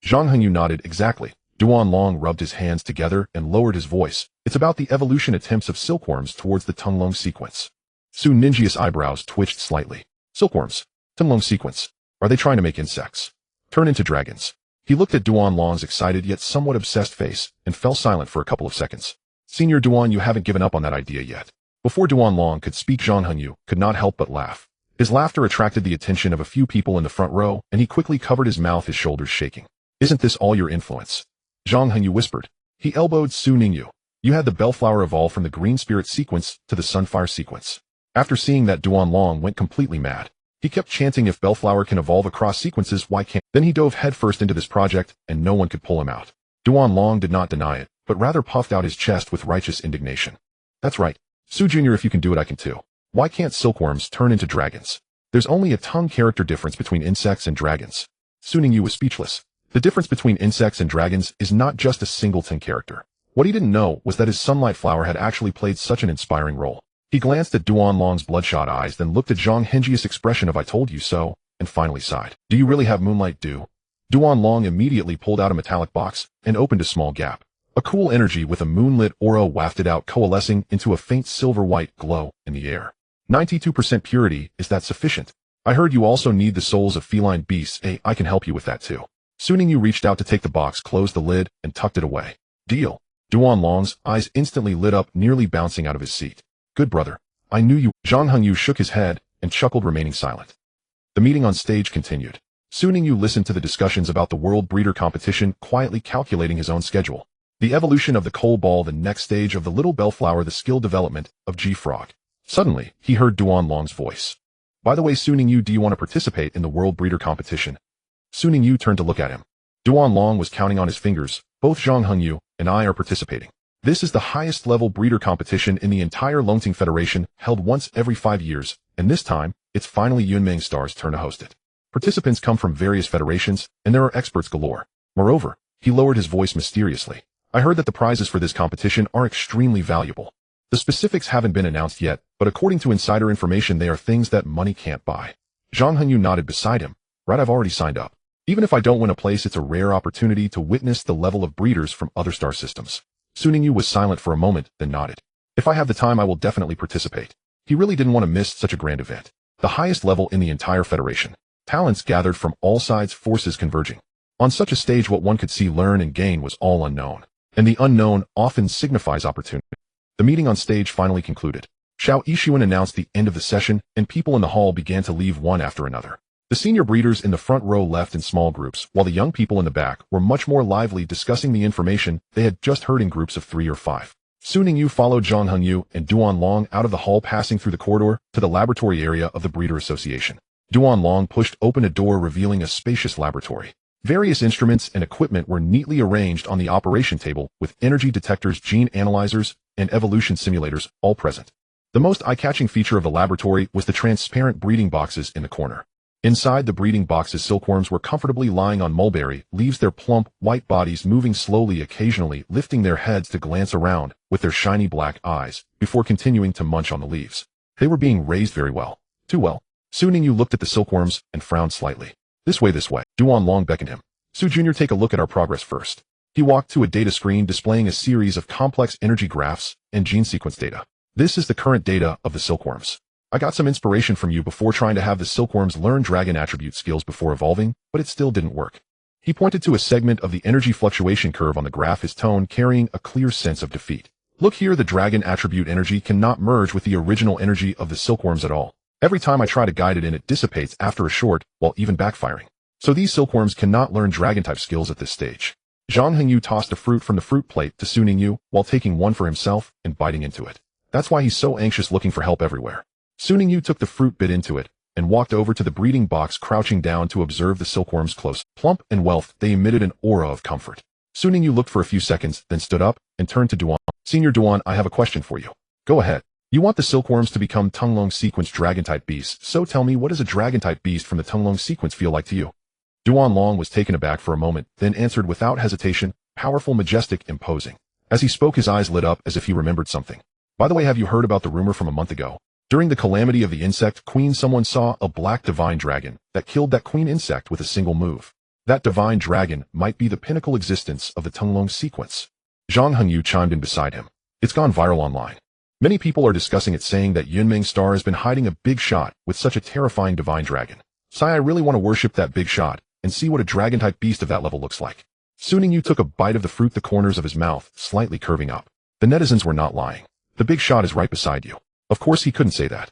A: Zhang Hengyu nodded. Exactly. Duan Long rubbed his hands together and lowered his voice. It's about the evolution attempts of silkworms towards the Tunglong sequence. Su Ningyi's eyebrows twitched slightly. Silkworms. Tunglong sequence. Are they trying to make insects turn into dragons? He looked at Duan Long's excited yet somewhat obsessed face and fell silent for a couple of seconds. Senior Duan, you haven't given up on that idea yet. Before Duan Long could speak, Zhang Hengyu could not help but laugh. His laughter attracted the attention of a few people in the front row, and he quickly covered his mouth, his shoulders shaking. Isn't this all your influence? Zhang Hengyu whispered. He elbowed Su Ningyu. You had the Bellflower evolve from the Green Spirit sequence to the Sunfire sequence. After seeing that, Duan Long went completely mad. He kept chanting, if Bellflower can evolve across sequences, why can't? Then he dove headfirst into this project, and no one could pull him out. Duan Long did not deny it, but rather puffed out his chest with righteous indignation. That's right. Su Jr., if you can do it, I can too. Why can't silkworms turn into dragons? There's only a tongue character difference between insects and dragons. Su Ningyu was speechless. The difference between insects and dragons is not just a singleton character. What he didn't know was that his sunlight flower had actually played such an inspiring role. He glanced at Duan Long's bloodshot eyes, then looked at Zhang Hengji's expression of I told you so, and finally sighed. Do you really have moonlight dew? Duan Long immediately pulled out a metallic box and opened a small gap. A cool energy with a moonlit aura wafted out, coalescing into a faint silver-white glow in the air. 92% purity, is that sufficient? I heard you also need the souls of feline beasts. I can help you with that too. Su Ningyu reached out to take the box, closed the lid, and tucked it away. Deal. Duan Long's eyes instantly lit up, nearly bouncing out of his seat. Good brother. I knew you. Zhang Hengyu shook his head and chuckled, remaining silent. The meeting on stage continued. Su Ningyu listened to the discussions about the World Breeder competition, quietly calculating his own schedule. The evolution of the coal ball, the next stage of the little bellflower, the skill development of G-Frog. Suddenly, he heard Duan Long's voice. By the way, Su Ningyu, do you want to participate in the World Breeder competition? Su Ningyu turned to look at him. Duan Long was counting on his fingers. Both Zhang Hengyu and I are participating. This is the highest level breeder competition in the entire Longting Federation, held once every 5 years, and this time, it's finally Yunmeng Star's turn to host it. Participants come from various federations, and there are experts galore. Moreover, he lowered his voice mysteriously. I heard that the prizes for this competition are extremely valuable. The specifics haven't been announced yet, but according to insider information, they are things that money can't buy. Zhang Hengyu nodded beside him. Right, I've already signed up. Even if I don't win a place, it's a rare opportunity to witness the level of breeders from other star systems. Su Ningyu was silent for a moment, then nodded. If I have the time, I will definitely participate. He really didn't want to miss such a grand event. The highest level in the entire federation. Talents gathered from all sides, forces converging. On such a stage, what one could see, learn, and gain was all unknown. And the unknown often signifies opportunity. The meeting on stage finally concluded. Xiao Yixuan announced the end of the session, and people in the hall began to leave one after another. The senior breeders in the front row left in small groups, while the young people in the back were much more lively, discussing the information they had just heard in groups of 3 or 5. Su Ningyu followed Zhang Hengyu and Duan Long out of the hall, passing through the corridor to the laboratory area of the Breeder Association. Duan Long pushed open a door, revealing a spacious laboratory. Various instruments and equipment were neatly arranged on the operation table, with energy detectors, gene analyzers, and evolution simulators all present. The most eye-catching feature of the laboratory was the transparent breeding boxes in the corner. Inside the breeding boxes, silkworms were comfortably lying on mulberry leaves, their plump, white bodies moving slowly, occasionally lifting their heads to glance around with their shiny black eyes, before continuing to munch on the leaves. They were being raised very well. Too well. Su Ningyu looked at the silkworms and frowned slightly. This way, this way. Duan Long beckoned him. Su Jr., take a look at our progress first. He walked to a data screen displaying a series of complex energy graphs and gene sequence data. This is the current data of the silkworms. I got some inspiration from you before trying to have the silkworms learn dragon attribute skills before evolving, but it still didn't work. He pointed to a segment of the energy fluctuation curve on the graph, his tone carrying a clear sense of defeat. Look here, the dragon attribute energy cannot merge with the original energy of the silkworms at all. Every time I try to guide it in, it dissipates after a short, while even backfiring. So these silkworms cannot learn dragon-type skills at this stage. Zhang Hengyu tossed a fruit from the fruit plate to Su Ningyu, while taking one for himself and biting into it. That's why he's so anxious, looking for help everywhere. Su Ningyu took the fruit, bit into it, and walked over to the breeding box, crouching down to observe the silkworms close. Plump and wealth, they emitted an aura of comfort. Su Ningyu looked for a few seconds, then stood up and turned to Duan. Senior Duan, I have a question for you. Go ahead. You want the silkworms to become Tunglong sequence dragon-type beasts, so tell me, what does a dragon-type beast from the Tunglong sequence feel like to you? Duan Long was taken aback for a moment, then answered without hesitation, powerful, majestic, imposing. As he spoke, his eyes lit up as if he remembered something. By the way, have you heard about the rumor from a month ago? During the calamity of the insect queen, someone saw a black divine dragon that killed that queen insect with a single move. That divine dragon might be the pinnacle existence of the Tunglong sequence. Zhang Hengyu chimed in beside him. It's gone viral online. Many people are discussing it, saying that Yunmeng Star has been hiding a big shot with such a terrifying divine dragon. Sai, I really want to worship that big shot and see what a dragon-type beast of that level looks like. Su Ningyu took a bite of the fruit, the corners of his mouth slightly curving up. The netizens were not lying. The big shot is right beside you. Of course he couldn't say that.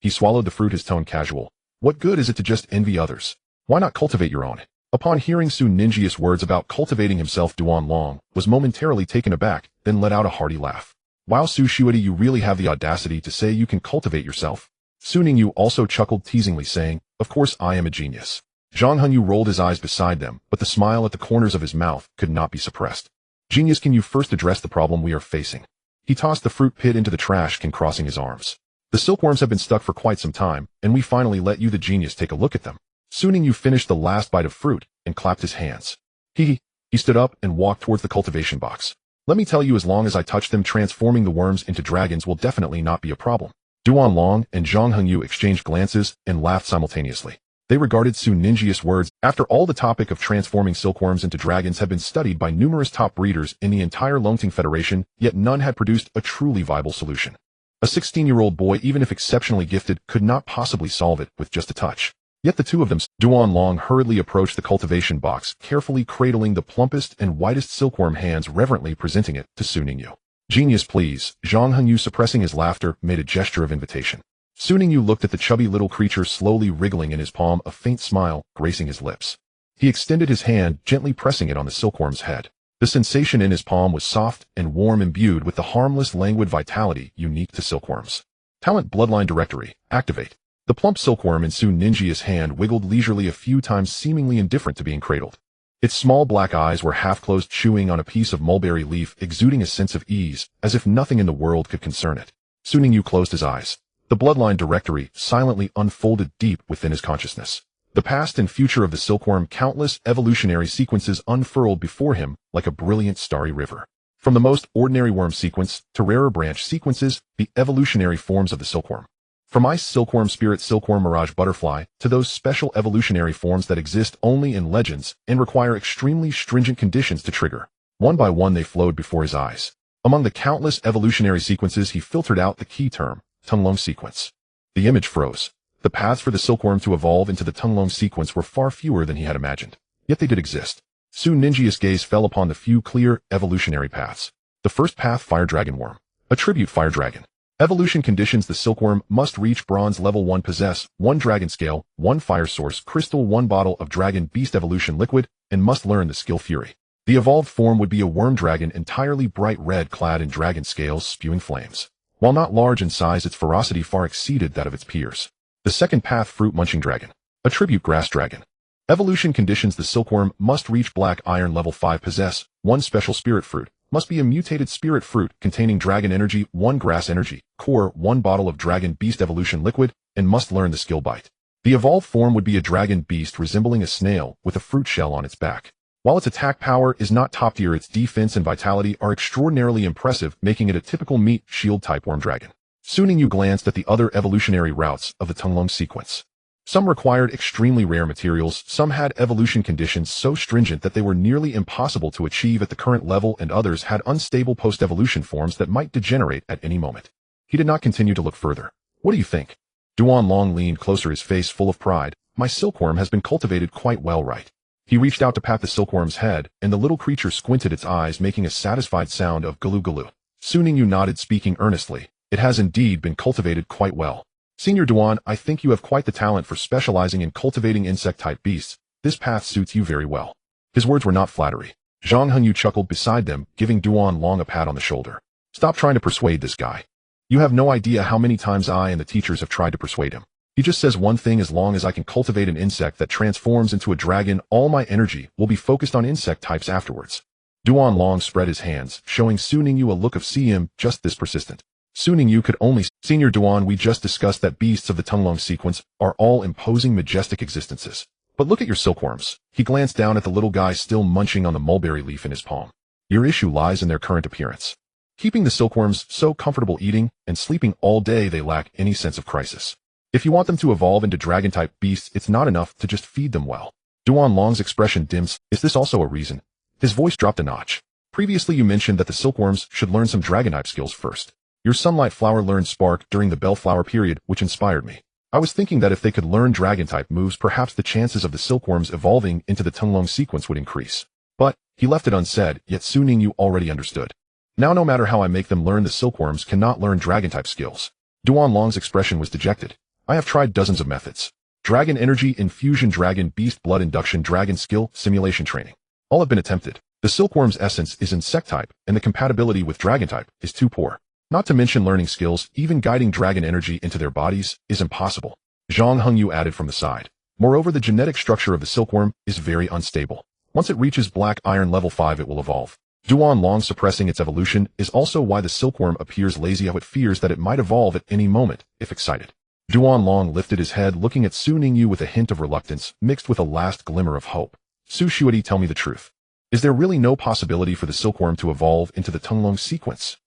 A: He swallowed the fruit, his tone casual. What good is it to just envy others? Why not cultivate your own? Upon hearing Su Ningyi's words about cultivating himself, Duan Long was momentarily taken aback, then let out a hearty laugh. Wow, Su Shuidi, you really have the audacity to say you can cultivate yourself? Su Ningyu also chuckled teasingly, saying, of course I am a genius. Zhang Hengyu rolled his eyes beside them, but the smile at the corners of his mouth could not be suppressed. Genius, can you first address the problem we are facing? He tossed the fruit pit into the trash can, crossing his arms. The silkworms have been stuck for quite some time, and we finally let you, the genius, take a look at them. Su Ningyu finished the last bite of fruit and clapped his hands. He stood up and walked towards the cultivation box. Let me tell you, as long as I touch them, transforming the worms into dragons will definitely not be a problem. Duan Long and Zhang Hengyu exchanged glances and laughed simultaneously. They regarded Su Ningyi's words. After all, the topic of transforming silkworms into dragons had been studied by numerous top breeders in the entire Longting Federation, yet none had produced a truly viable solution. A 16-year-old boy, even if exceptionally gifted, could not possibly solve it with just a touch. Yet the two of them. Duan Long hurriedly approached the cultivation box, carefully cradling the plumpest and whitest silkworm, hands reverently presenting it to Su Ningyu. Genius, please. Zhang Hengyu, suppressing his laughter, made a gesture of invitation. Su Ningyu looked at the chubby little creature slowly wriggling in his palm, a faint smile gracing his lips. He extended his hand, gently pressing it on the silkworm's head. The sensation in his palm was soft and warm, imbued with the harmless, languid vitality unique to silkworms. Talent Bloodline Directory, activate. The plump silkworm in Su Ninjia's hand wiggled leisurely a few times, seemingly indifferent to being cradled. Its small black eyes were half-closed, chewing on a piece of mulberry leaf, exuding a sense of ease, as if nothing in the world could concern it. Su Ningyu closed his eyes. The Bloodline Directory silently unfolded deep within his consciousness. The past and future of the silkworm, countless evolutionary sequences unfurled before him like a brilliant starry river. From the most ordinary worm sequence to rarer branch sequences, the evolutionary forms of the silkworm. From ice silkworm, spirit silkworm, mirage butterfly, to those special evolutionary forms that exist only in legends and require extremely stringent conditions to trigger. One by one they flowed before his eyes. Among the countless evolutionary sequences he filtered out the key term, Tunglong sequence. The image froze. The paths for the silkworm to evolve into the Tunglong sequence were far fewer than he had imagined. Yet they did exist. Su Ninjia's gaze fell upon the few clear evolutionary paths. The first path, Fire Dragon Worm. Attribute Fire Dragon. Evolution conditions: the silkworm must reach bronze level 1, possess 1 dragon scale, 1 fire source crystal, 1 bottle of dragon beast evolution liquid, and must learn the skill Fury. The evolved form would be a worm dragon, entirely bright red, clad in dragon scales, spewing flames. While not large in size, its ferocity far exceeded that of its peers. The second path, Fruit Munching Dragon. Attribute Grass Dragon. Evolution conditions: the silkworm must reach black iron level 5, possess 1 special spirit fruit, must be a mutated spirit fruit containing dragon energy, 1 grass energy core, 1 bottle of dragon beast evolution liquid, and must learn the skill Bite. The evolved form would be a dragon beast resembling a snail with a fruit shell on its back. While its attack power is not top tier, its defense and vitality are extraordinarily impressive, making it a typical meat shield type worm dragon. Su Ningyu glanced at the other evolutionary routes of the Tunglong sequence. Some required extremely rare materials, some had evolution conditions so stringent that they were nearly impossible to achieve at the current level, and others had unstable post-evolution forms that might degenerate at any moment. He did not continue to look further. What do you think? Duan Long leaned closer, his face full of pride. My silkworm has been cultivated quite well, right? He reached out to pat the silkworm's head, and the little creature squinted its eyes, making a satisfied sound of galoo galoo. Su Ningyu nodded, speaking earnestly. It has indeed been cultivated quite well. Senior Duan, I think you have quite the talent for specializing in cultivating insect-type beasts. This path suits you very well. His words were not flattery. Zhang Hengyu chuckled beside them, giving Duan Long a pat on the shoulder. Stop trying to persuade this guy. You have no idea how many times I and the teachers have tried to persuade him. He just says one thing: as long as I can cultivate an insect that transforms into a dragon, all my energy will be focused on insect types afterwards. Duan Long spread his hands, showing Su Ningyu a look of "See, just this persistent." Su Ningyu could only, Senior Duan, we just discussed that beasts of the Tunglong sequence are all imposing, majestic existences. But look at your silkworms. He glanced down at the little guy still munching on the mulberry leaf in his palm. Your issue lies in their current appearance. Keeping the silkworms so comfortable eating and sleeping all day, they lack any sense of crisis. If you want them to evolve into dragon-type beasts, it's not enough to just feed them well. Duan Long's expression dims. Is this also a reason? His voice dropped a notch. Previously you mentioned that the silkworms should learn some dragon-type skills first. Your sunlight flower learned Spark during the bellflower period, which inspired me. I was thinking that if they could learn dragon-type moves, perhaps the chances of the silkworms evolving into the Tunglong sequence would increase. But he left it unsaid, yet Su Ningyu already understood. Now no matter how I make them learn, the silkworms cannot learn dragon-type skills. Duan Long's expression was dejected. I have tried dozens of methods. Dragon energy infusion, dragon beast blood induction, dragon skill simulation training. All have been attempted. The silkworm's essence is insect-type, and the compatibility with dragon-type is too poor. Not to mention learning skills, even guiding dragon energy into their bodies, is impossible. Zhang Hengyu added from the side. Moreover, the genetic structure of the silkworm is very unstable. Once it reaches black iron level 5, it will evolve. Duan Long suppressing its evolution is also why the silkworm appears lazy, how it fears that it might evolve at any moment, if excited. Duan Long lifted his head, looking at Su Ningyu with a hint of reluctance, mixed with a last glimmer of hope. Su Shuadi, tell me the truth. Is there really no possibility for the silkworm to evolve into the Tunglong sequence?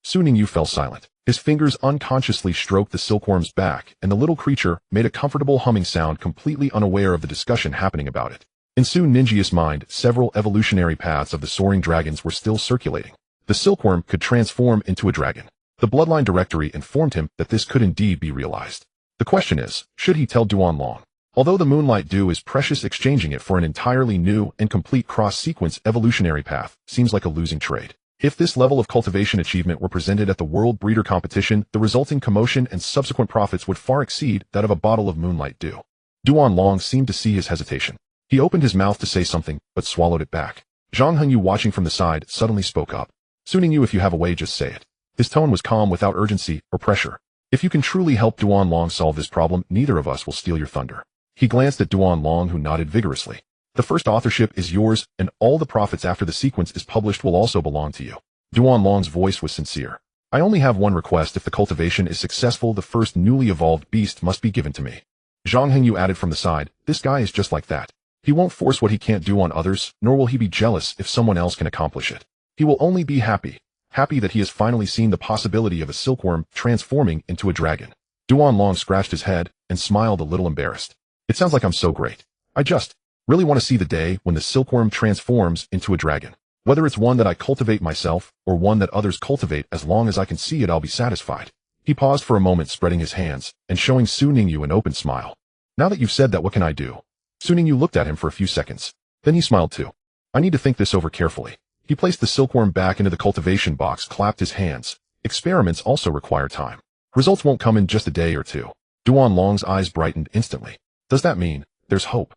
A: Su Ningyu fell silent. His fingers unconsciously stroked the silkworm's back, and the little creature made a comfortable humming sound, completely unaware of the discussion happening about it. In Su Ninjia's mind, several evolutionary paths of the soaring dragons were still circulating. The silkworm could transform into a dragon. The Bloodline Directory informed him that this could indeed be realized. The question is, should he tell Duan Long? Although the Moonlight Dew is precious, exchanging it for an entirely new and complete cross-sequence evolutionary path seems like a losing trade. If this level of cultivation achievement were presented at the World Breeder Competition, the resulting commotion and subsequent profits would far exceed that of a bottle of Moonlight Dew. Duan Long seemed to see his hesitation. He opened his mouth to say something, but swallowed it back. Zhang Hengyu, watching from the side, suddenly spoke up. "Su Ningyu, if you have a way, just say it." His tone was calm without urgency or pressure. "If you can truly help Duan Long solve this problem, neither of us will steal your thunder." He glanced at Duan Long, who nodded vigorously. "The first authorship is yours, and all the profits after the sequence is published will also belong to you." Duan Long's voice was sincere. "I only have one request. If the cultivation is successful, the first newly evolved beast must be given to me." Zhang Hengyu added from the side, "This guy is just like that. He won't force what he can't do on others, nor will he be jealous if someone else can accomplish it. He will only be happy that he has finally seen the possibility of a silkworm transforming into a dragon." Duan Long scratched his head and smiled a little embarrassed. "It sounds like I'm so great. I just really want to see the day when the silkworm transforms into a dragon. Whether it's one that I cultivate myself, or one that others cultivate, as long as I can see it, I'll be satisfied." He paused for a moment, spreading his hands, and showing Su Ningyu an open smile. "Now that you've said that, what can I do?" Su Ningyu looked at him for a few seconds. Then he smiled too. "I need to think this over carefully." He placed the silkworm back into the cultivation box, clapped his hands. "Experiments also require time. Results won't come in just a day or two." Duan Long's eyes brightened instantly. "Does that mean there's hope?"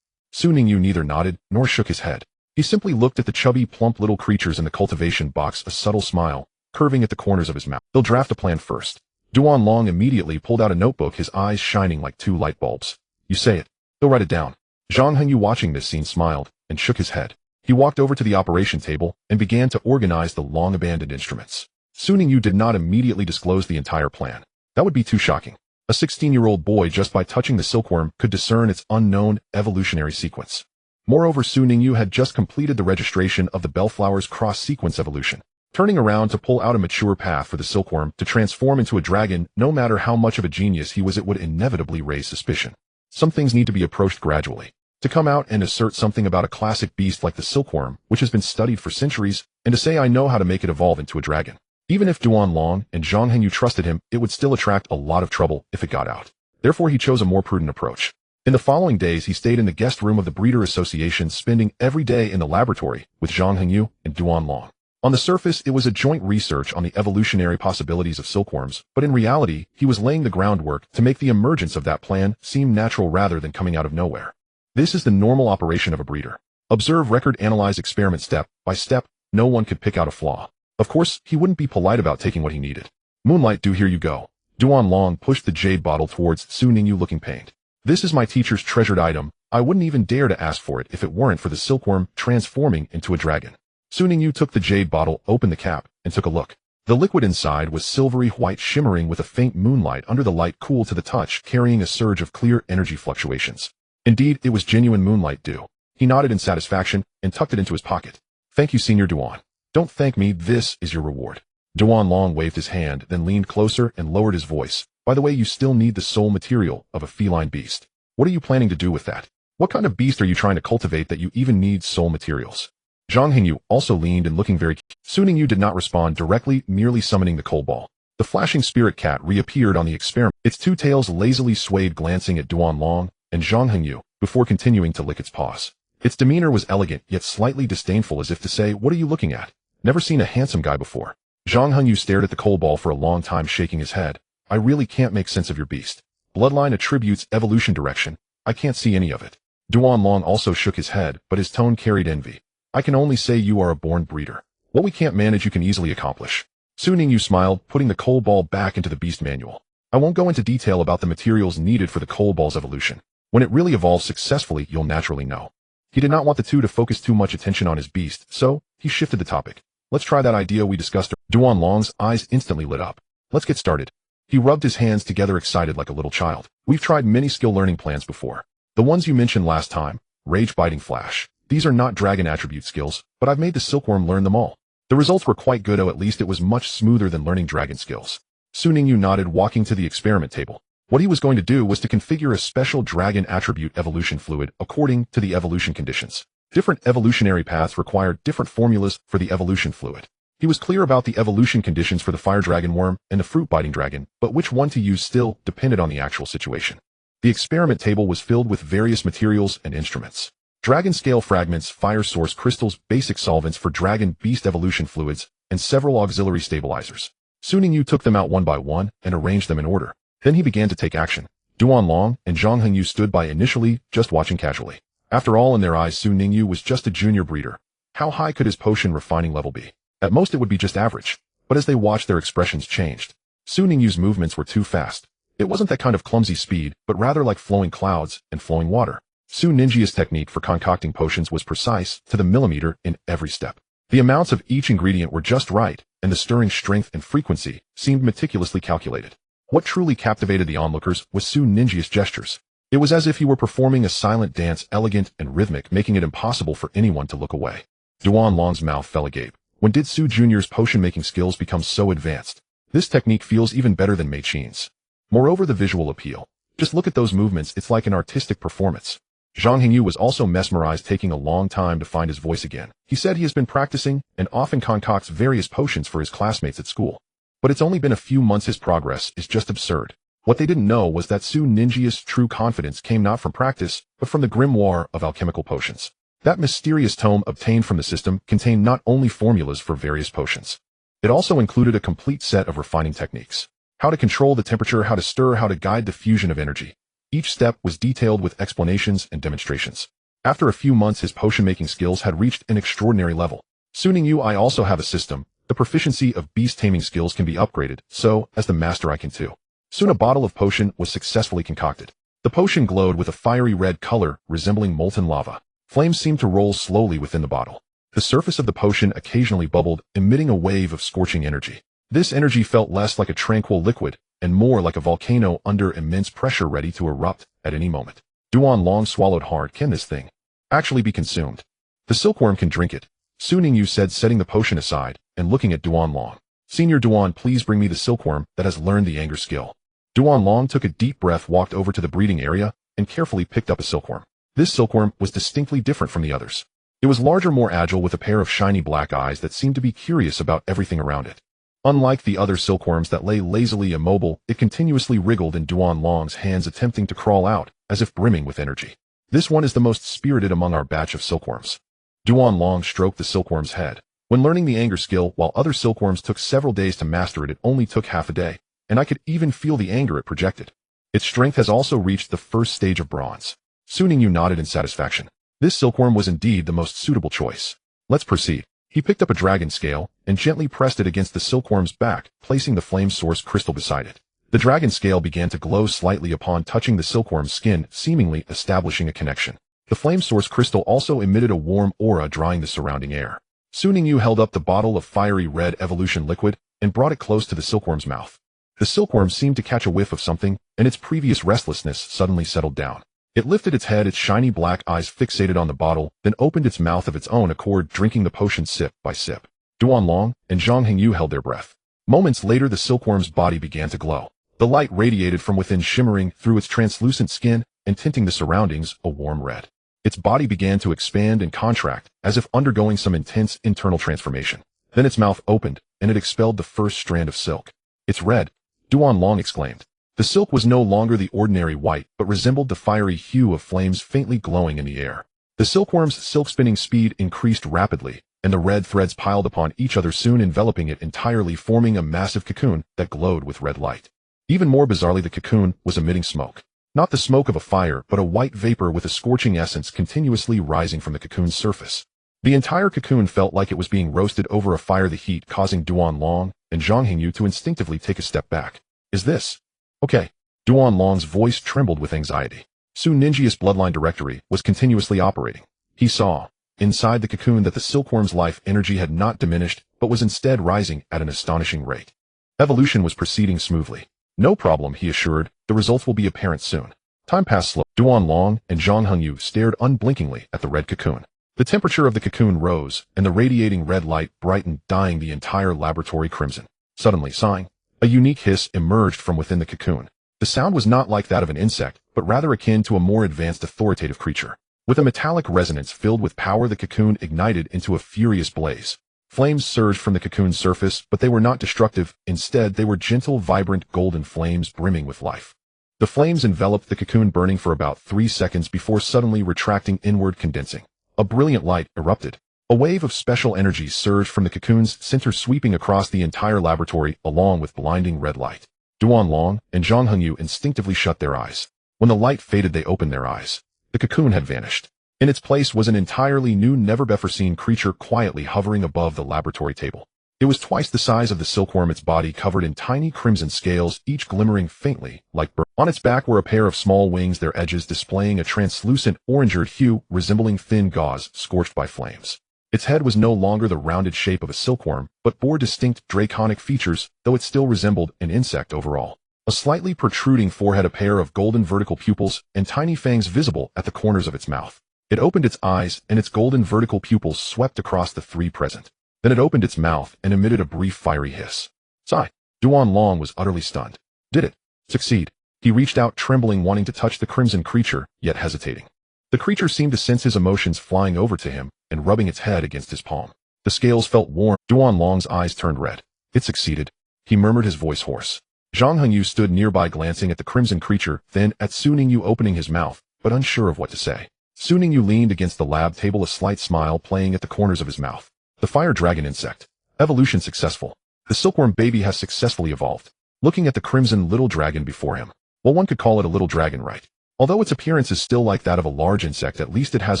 A: Su Ningyu neither nodded nor shook his head. He simply looked at the chubby, plump little creatures in the cultivation box, a subtle smile curving at the corners of his mouth. "They'll draft a plan first." Duan Long immediately pulled out a notebook, his eyes shining like two light bulbs. "You say it. They'll write it down." Zhang Hengyu, watching this scene, smiled and shook his head. He walked over to the operation table and began to organize the long-abandoned instruments. Su Ningyu did not immediately disclose the entire plan. That would be too shocking. A 16-year-old boy, just by touching the silkworm, could discern its unknown evolutionary sequence. Moreover, Su Ningyu had just completed the registration of the bellflower's cross-sequence evolution. Turning around to pull out a mature path for the silkworm to transform into a dragon, no matter how much of a genius he was, it would inevitably raise suspicion. Some things need to be approached gradually. To come out and assert something about a classic beast like the silkworm, which has been studied for centuries, and to say I know how to make it evolve into a dragon. Even if Duan Long and Zhang Hengyu trusted him, it would still attract a lot of trouble if it got out. Therefore, he chose a more prudent approach. In the following days, he stayed in the guest room of the Breeder Association, spending every day in the laboratory with Zhang Hengyu and Duan Long. On the surface, it was a joint research on the evolutionary possibilities of silkworms, but in reality, he was laying the groundwork to make the emergence of that plan seem natural rather than coming out of nowhere. This is the normal operation of a breeder. Observe, record, analyze, experiment step by step. No one could pick out a flaw. Of course, he wouldn't be polite about taking what he needed. "Moonlight Dew, here you go." Duan Long pushed the jade bottle towards Su Ningyu, looking pained. "This is my teacher's treasured item. I wouldn't even dare to ask for it if it weren't for the silkworm transforming into a dragon." Su Ningyu took the jade bottle, opened the cap, and took a look. The liquid inside was silvery white, shimmering with a faint moonlight under the light, cool to the touch, carrying a surge of clear energy fluctuations. Indeed, it was genuine Moonlight Dew. He nodded in satisfaction and tucked it into his pocket. "Thank you, Senior Duan." "Don't thank me, this is your reward." Duan Long waved his hand, then leaned closer and lowered his voice. "By the way, you still need the soul material of a feline beast. What are you planning to do with that? What kind of beast are you trying to cultivate that you even need soul materials?" Zhang Hengyu also leaned and looking very keen. Su Ningyu did not respond directly, merely summoning the coal ball. The flashing spirit cat reappeared on the experiment. Its two tails lazily swayed, glancing at Duan Long and Zhang Hengyu before continuing to lick its paws. Its demeanor was elegant, yet slightly disdainful, as if to say, "What are you looking at? Never seen a handsome guy before." Zhang Hengyu stared at the coal ball for a long time, shaking his head. "I really can't make sense of your beast. Bloodline attributes, evolution direction. I can't see any of it." Duan Long also shook his head, but his tone carried envy. "I can only say you are a born breeder. What we can't manage, you can easily accomplish." Su Ningyu smiled, putting the coal ball back into the beast manual. "I won't go into detail about the materials needed for the coal ball's evolution. When it really evolves successfully, you'll naturally know." He did not want the two to focus too much attention on his beast, so he shifted the topic. "Let's try that idea we discussed." Duan Long's eyes instantly lit up. "Let's get started." He rubbed his hands together, excited like a little child. "We've tried many skill learning plans before. The ones you mentioned last time, Rage Biting Flash. These are not dragon attribute skills, but I've made the silkworm learn them all. The results were quite good, at least it was much smoother than learning dragon skills." Su Ningyu nodded, walking to the experiment table. What he was going to do was to configure a special dragon attribute evolution fluid according to the evolution conditions. Different evolutionary paths required different formulas for the evolution fluid. He was clear about the evolution conditions for the fire dragon worm and the fruit-biting dragon, but which one to use still depended on the actual situation. The experiment table was filled with various materials and instruments. Dragon scale fragments, fire source crystals, basic solvents for dragon beast evolution fluids, and several auxiliary stabilizers. Su Ningyu took them out one by one and arranged them in order. Then he began to take action. Duanlong and Zhang Hengyu stood by initially, just watching casually. After all, in their eyes, Su Ningyu was just a junior breeder. How high could his potion refining level be? At most it would be just average. But as they watched, their expressions changed. Su Ningyu's movements were too fast. It wasn't that kind of clumsy speed, but rather like flowing clouds and flowing water. Su Ninjia's technique for concocting potions was precise, to the millimeter, in every step. The amounts of each ingredient were just right, and the stirring strength and frequency seemed meticulously calculated. What truly captivated the onlookers was Su Ninjia's gestures. It was as if he were performing a silent dance, elegant and rhythmic, making it impossible for anyone to look away. Duanlong's mouth fell agape. When did Su Jr.'s potion-making skills become so advanced? This technique feels even better than Mei Qin's. Moreover, the visual appeal. Just look at those movements, it's like an artistic performance. Zhang Hengyu was also mesmerized, taking a long time to find his voice again. He said he has been practicing and often concocts various potions for his classmates at school. But it's only been a few months. His progress is just absurd. What they didn't know was that Su Ninjia's true confidence came not from practice, but from the grimoire of alchemical potions. That mysterious tome obtained from the system contained not only formulas for various potions. It also included a complete set of refining techniques. How to control the temperature, how to stir, how to guide the fusion of energy. Each step was detailed with explanations and demonstrations. After a few months, his potion-making skills had reached an extraordinary level. Su Ningyu, I also have a system. The proficiency of beast-taming skills can be upgraded, so, as the master, I can too. Soon a bottle of potion was successfully concocted. The potion glowed with a fiery red color, resembling molten lava. Flames seemed to roll slowly within the bottle. The surface of the potion occasionally bubbled, emitting a wave of scorching energy. This energy felt less like a tranquil liquid, and more like a volcano under immense pressure, ready to erupt at any moment. Duanlong swallowed hard. Can this thing actually be consumed? The silkworm can drink it, Su Ningyu said, setting the potion aside and looking at Duanlong. Senior Duan, please bring me the silkworm that has learned the anger skill. Duanlong took a deep breath, walked over to the breeding area, and carefully picked up a silkworm. This silkworm was distinctly different from the others. It was larger, more agile, with a pair of shiny black eyes that seemed to be curious about everything around it. Unlike the other silkworms that lay lazily immobile, it continuously wriggled in Duanlong's hands, attempting to crawl out, as if brimming with energy. This one is the most spirited among our batch of silkworms. Duanlong stroked the silkworm's head. When learning the anger skill, while other silkworms took several days to master it, it only took half a day, and I could even feel the anger it projected. Its strength has also reached the first stage of bronze. Su Ningyu nodded in satisfaction. This silkworm was indeed the most suitable choice. Let's proceed. He picked up a dragon scale and gently pressed it against the silkworm's back, placing the flame source crystal beside it. The dragon scale began to glow slightly upon touching the silkworm's skin, seemingly establishing a connection. The flame source crystal also emitted a warm aura, drying the surrounding air. Su Ningyu held up the bottle of fiery red evolution liquid and brought it close to the silkworm's mouth. The silkworm seemed to catch a whiff of something, and its previous restlessness suddenly settled down. It lifted its head, its shiny black eyes fixated on the bottle, then opened its mouth of its own accord, drinking the potion sip by sip. Duanlong and Zhang Hengyu held their breath. Moments later, the silkworm's body began to glow. The light radiated from within, shimmering through its translucent skin and tinting the surroundings a warm red. Its body began to expand and contract, as if undergoing some intense internal transformation. Then its mouth opened, and it expelled the first strand of silk. "It's red," Duanlong exclaimed. The silk was no longer the ordinary white, but resembled the fiery hue of flames faintly glowing in the air. The silkworm's silk-spinning speed increased rapidly, and the red threads piled upon each other, soon enveloping it entirely, forming a massive cocoon that glowed with red light. Even more bizarrely, the cocoon was emitting smoke. Not the smoke of a fire, but a white vapor with a scorching essence continuously rising from the cocoon's surface. The entire cocoon felt like it was being roasted over a fire, the heat causing Duanlong and Zhang Hengyu to instinctively take a step back. "Is this okay?" Duanlong's voice trembled with anxiety. Su Ninjia's bloodline directory was continuously operating. He saw, inside the cocoon, that the silkworm's life energy had not diminished, but was instead rising at an astonishing rate. Evolution was proceeding smoothly. "No problem," he assured. "The results will be apparent soon." Time passed slowly. Duanlong and Zhang Hengyu stared unblinkingly at the red cocoon. The temperature of the cocoon rose, and the radiating red light brightened, dyeing the entire laboratory crimson. Suddenly, sighing, a unique hiss emerged from within the cocoon. The sound was not like that of an insect, but rather akin to a more advanced authoritative creature. With a metallic resonance filled with power, the cocoon ignited into a furious blaze. Flames surged from the cocoon's surface, but they were not destructive. Instead, they were gentle, vibrant, golden flames brimming with life. The flames enveloped the cocoon, burning for about 3 seconds before suddenly retracting inward, condensing. A brilliant light erupted. A wave of special energy surged from the cocoon's center, sweeping across the entire laboratory along with blinding red light. Duanlong and Zhang Hengyu instinctively shut their eyes. When the light faded, they opened their eyes. The cocoon had vanished. In its place was an entirely new, never-before-seen creature quietly hovering above the laboratory table. It was twice the size of the silkworm, its body covered in tiny crimson scales, each glimmering faintly like burn. On its back were a pair of small wings, their edges displaying a translucent orange-red hue resembling thin gauze scorched by flames. Its head was no longer the rounded shape of a silkworm, but bore distinct draconic features, though it still resembled an insect overall. A slightly protruding forehead, a pair of golden vertical pupils, and tiny fangs visible at the corners of its mouth. It opened its eyes, and its golden vertical pupils swept across the three present. Then it opened its mouth and emitted a brief fiery hiss. Sigh. Duanlong was utterly stunned. Did it succeed? He reached out, trembling, wanting to touch the crimson creature, yet hesitating. The creature seemed to sense his emotions, flying over to him and rubbing its head against his palm. The scales felt warm. Duanlong's eyes turned red. It succeeded, he murmured, his voice hoarse. Zhang Hengyu stood nearby, glancing at the crimson creature, then at Su Ningyu, opening his mouth, but unsure of what to say. Su Ningyu leaned against the lab table, a slight smile playing at the corners of his mouth. The fire dragon insect. Evolution successful. The silkworm baby has successfully evolved. Looking at the crimson little dragon before him. Well, one could call it a little dragon, right? Although its appearance is still like that of a large insect, at least it has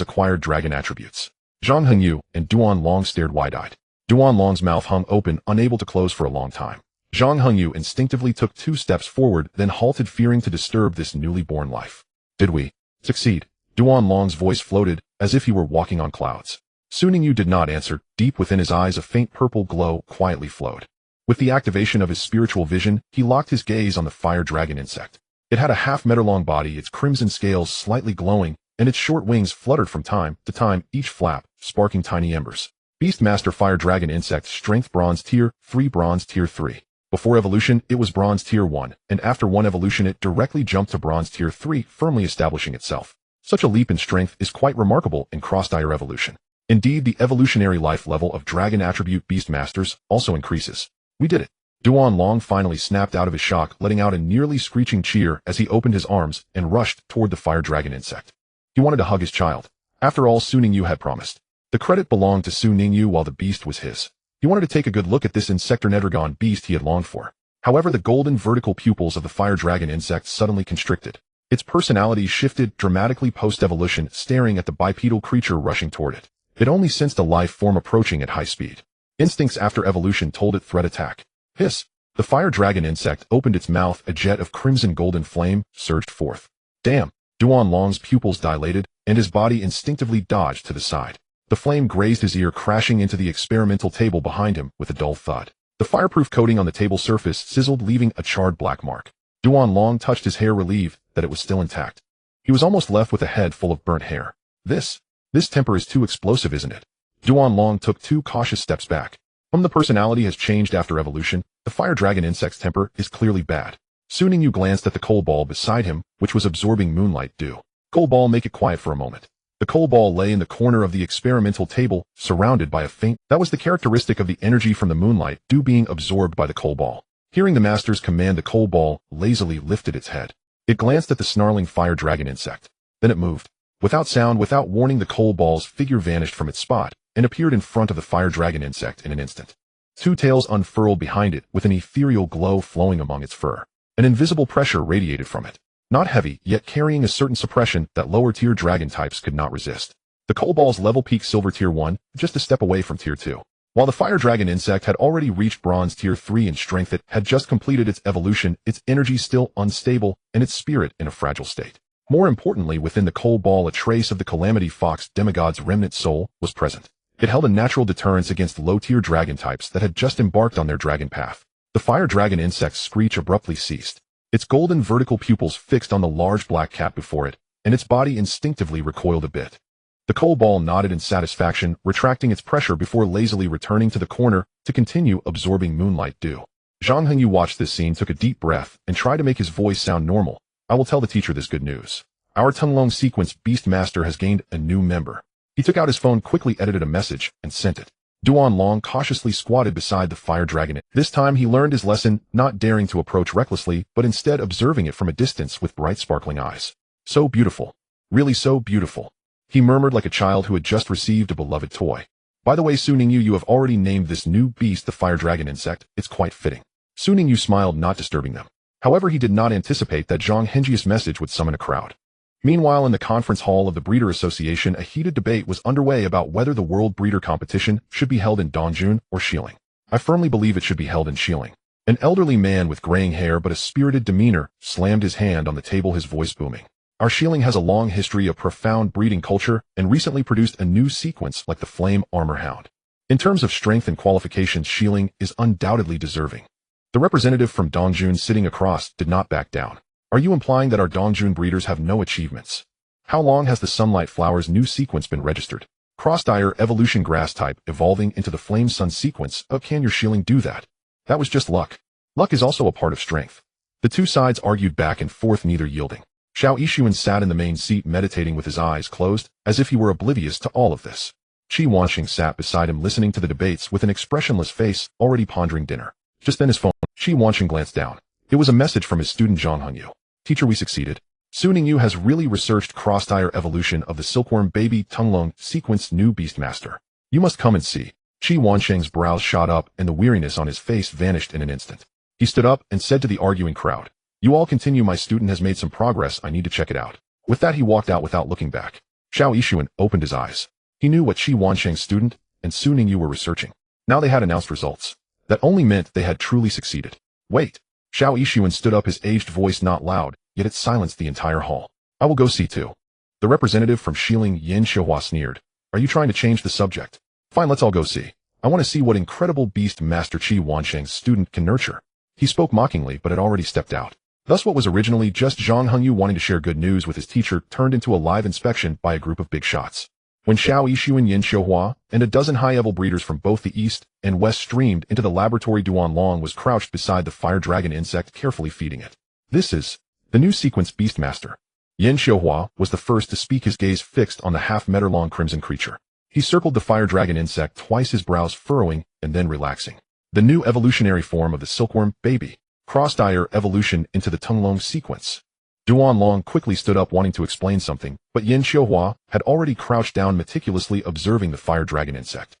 A: acquired dragon attributes. Zhang Hengyu and Duanlong stared wide-eyed. Duanlong's mouth hung open, unable to close for a long time. Zhang Hengyu instinctively took 2 steps forward, then halted, fearing to disturb this newly born life. Did we succeed? Duanlong's voice floated, as if he were walking on clouds. Su Ningyu did not answer. Deep within his eyes, a faint purple glow quietly flowed. With the activation of his spiritual vision, he locked his gaze on the fire dragon insect. It had a half-meter-long body, its crimson scales slightly glowing, and its short wings fluttered from time to time, each flap sparking tiny embers. Beastmaster Fire Dragon Insect, Strength Bronze Tier 3, Bronze Tier 3. Before evolution, it was Bronze Tier 1, and after one evolution it directly jumped to Bronze Tier 3, firmly establishing itself. Such a leap in strength is quite remarkable in cross-tier evolution. Indeed, the evolutionary life level of dragon attribute Beastmasters also increases. We did it. Duanlong finally snapped out of his shock, letting out a nearly screeching cheer as he opened his arms and rushed toward the fire dragon insect. He wanted to hug his child. After all, Su Ningyu had promised. The credit belonged to Su Ningyu while the beast was his. He wanted to take a good look at this insectonedragon beast he had longed for. However, the golden vertical pupils of the fire dragon insect suddenly constricted. Its personality shifted dramatically post-evolution, staring at the bipedal creature rushing toward it. It only sensed a life form approaching at high speed. Instincts after evolution told it threat attack. Hiss. The fire dragon insect opened its mouth, a jet of crimson golden flame surged forth. Damn. Duanlong's pupils dilated, and his body instinctively dodged to the side. The flame grazed his ear, crashing into the experimental table behind him with a dull thud. The fireproof coating on the table surface sizzled, leaving a charred black mark. Duanlong touched his hair, relieved that it was still intact. He was almost left with a head full of burnt hair. This temper is too explosive, isn't it? Duanlong took 2 cautious steps back. The personality has changed after evolution. The fire dragon insect's temper is clearly bad. Su Ningyu glanced at the coal ball beside him, which was absorbing moonlight dew. Coal ball, make it quiet for a moment. The coal ball lay in the corner of the experimental table, surrounded by a faint. That was the characteristic of the energy from the moonlight dew being absorbed by the coal ball. Hearing the master's command, the coal ball lazily lifted its head. It glanced at the snarling fire dragon insect. Then it moved. Without sound, without warning, the coal ball's figure vanished from its spot and appeared in front of the fire dragon insect in an instant. 2 tails unfurled behind it, with an ethereal glow flowing among its fur. An invisible pressure radiated from it. Not heavy, yet carrying a certain suppression that lower-tier dragon types could not resist. The coal ball's level peaked Silver Tier 1, just a step away from Tier 2. While the fire dragon insect had already reached Bronze Tier 3 in strength, it had just completed its evolution, its energy still unstable, and its spirit in a fragile state. More importantly, within the coal ball, a trace of the Calamity Fox demigod's remnant soul was present. It held a natural deterrence against low-tier dragon types that had just embarked on their dragon path. The fire dragon insect's screech abruptly ceased. Its golden vertical pupils fixed on the large black cat before it, and its body instinctively recoiled a bit. The coal ball nodded in satisfaction, retracting its pressure before lazily returning to the corner to continue absorbing moonlight dew. Zhang Hengyu watched this scene, took a deep breath, and tried to make his voice sound normal. I will tell the teacher this good news. Our Tunlong Sequence Beastmaster has gained a new member. He took out his phone, quickly edited a message, and sent it. Duanlong cautiously squatted beside the fire dragon. This time he learned his lesson, not daring to approach recklessly, but instead observing it from a distance with bright sparkling eyes. So beautiful. Really so beautiful. He murmured like a child who had just received a beloved toy. By the way, Su Ningyu, you have already named this new beast the fire dragon insect. It's quite fitting. Su Ningyu smiled, not disturbing them. However, he did not anticipate that Zhang Henji's message would summon a crowd. Meanwhile, in the conference hall of the Breeder Association, a heated debate was underway about whether the World Breeder Competition should be held in Dongjun or Xiling. I firmly believe it should be held in Xiling. An elderly man with graying hair but a spirited demeanor slammed his hand on the table, his voice booming. Our Xiling has a long history of profound breeding culture and recently produced a new sequence like the Flame Armor Hound. In terms of strength and qualifications, Xiling is undoubtedly deserving. The representative from Dongjun sitting across did not back down. Are you implying that our Dongjun breeders have no achievements? How long has the Sunlight Flower's new sequence been registered? Crossdire evolution grass type evolving into the Flame Sun sequence. How can your Xiling do that? That was just luck. Luck is also a part of strength. The two sides argued back and forth, neither yielding. Xiao Yixuan sat in the main seat meditating with his eyes closed, as if he were oblivious to all of this. Qi Wanxing sat beside him listening to the debates with an expressionless face, already pondering dinner. Just then his phone. Qi Wanxing glanced down. It was a message from his student Zhang Hengyu. Teacher, we succeeded. Su Ningyu has really researched crossdire evolution of the silkworm baby Tunglong sequence new beastmaster. You must come and see. Qi Wanxing's brows shot up and the weariness on his face vanished in an instant. He stood up and said to the arguing crowd, "You all continue, my student has made some progress, I need to check it out." With that he walked out without looking back. Xiao Yixuan opened his eyes. He knew what Qi Wanxing's student and Su Ningyu were researching. Now they had announced results. That only meant they had truly succeeded. Wait. Xiao Yixuan stood up, his aged voice not loud, yet it silenced the entire hall. I will go see too. The representative from Xiling, Yin Xiuhua, sneered. Are you trying to change the subject? Fine, let's all go see. I want to see what incredible beast master Qi Wanxing's student can nurture. He spoke mockingly but had already stepped out. Thus what was originally just Zhang Hengyu wanting to share good news with his teacher turned into a live inspection by a group of big shots. When Xiao Yixuan, Yin Xiuhua, and a dozen high-level breeders from both the east and west streamed into the laboratory, Duan Long was crouched beside the fire dragon insect, carefully feeding it. This is the new sequence beastmaster. Yin Xiuhua was the first to speak, his gaze fixed on the half-meter-long crimson creature. He circled the fire dragon insect twice, his brows furrowing and then relaxing. The new evolutionary form of the silkworm baby. Crossdire evolution into the Tunglong sequence. Duan Long quickly stood up wanting to explain something, but Yin Xiuhua had already crouched down meticulously observing the fire dragon insect.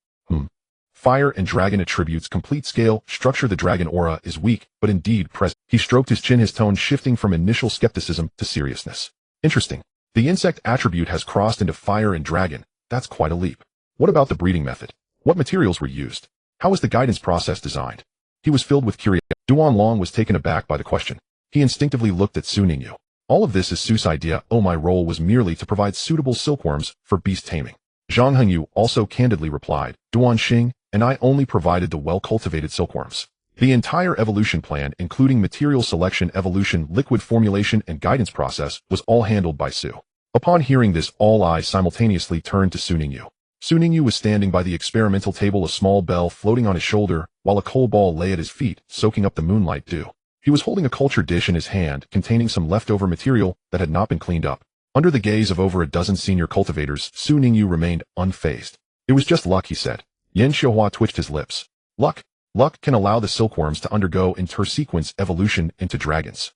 A: Fire and dragon attributes, complete scale, structure. The dragon aura is weak, but indeed present. He stroked his chin, his tone shifting from initial skepticism to seriousness. Interesting. The insect attribute has crossed into fire and dragon. That's quite a leap. What about the breeding method? What materials were used? How was the guidance process designed? He was filled with curiosity. Duan Long was taken aback by the question. He instinctively looked at Su Ningyu. All of this is Su's idea. Oh, my role was merely to provide suitable silkworms for beast taming. Zhang Hengyu also candidly replied, Duan Xing and I only provided the well-cultivated silkworms. The entire evolution plan, including material selection, evolution, liquid formulation, and guidance process, was all handled by Su. Upon hearing this, all eyes simultaneously turned to Su Ningyu. Su Ningyu was standing by the experimental table, a small bell floating on his shoulder, while a coal ball lay at his feet, soaking up the moonlight dew. He was holding a culture dish in his hand, containing some leftover material that had not been cleaned up. Under the gaze of over a dozen senior cultivators, Su Ningyu remained unfazed. It was just luck, he said. Yin Xiuhua twitched his lips. Luck? Luck can allow the silkworms to undergo inter-sequence evolution into dragons.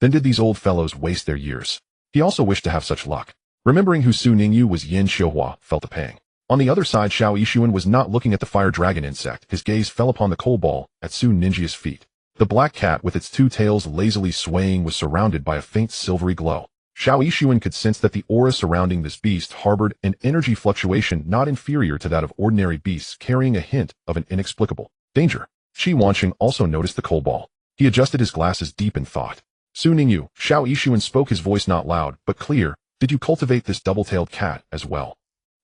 A: Then did these old fellows waste their years? He also wished to have such luck. Remembering who Su Ningyu was, Yin Xiuhua felt a pang. On the other side, Xiao Yixuan was not looking at the fire dragon insect. His gaze fell upon the coal ball at Su Ningyi's feet. The black cat with its two tails lazily swaying was surrounded by a faint silvery glow. Xiao Yixuan could sense that the aura surrounding this beast harbored an energy fluctuation not inferior to that of ordinary beasts, carrying a hint of an inexplicable danger. Qi Wanxing also noticed the coal ball. He adjusted his glasses deep in thought. Su Ningyu, Xiao Yixuan spoke, his voice not loud but clear. Did you cultivate this double-tailed cat as well?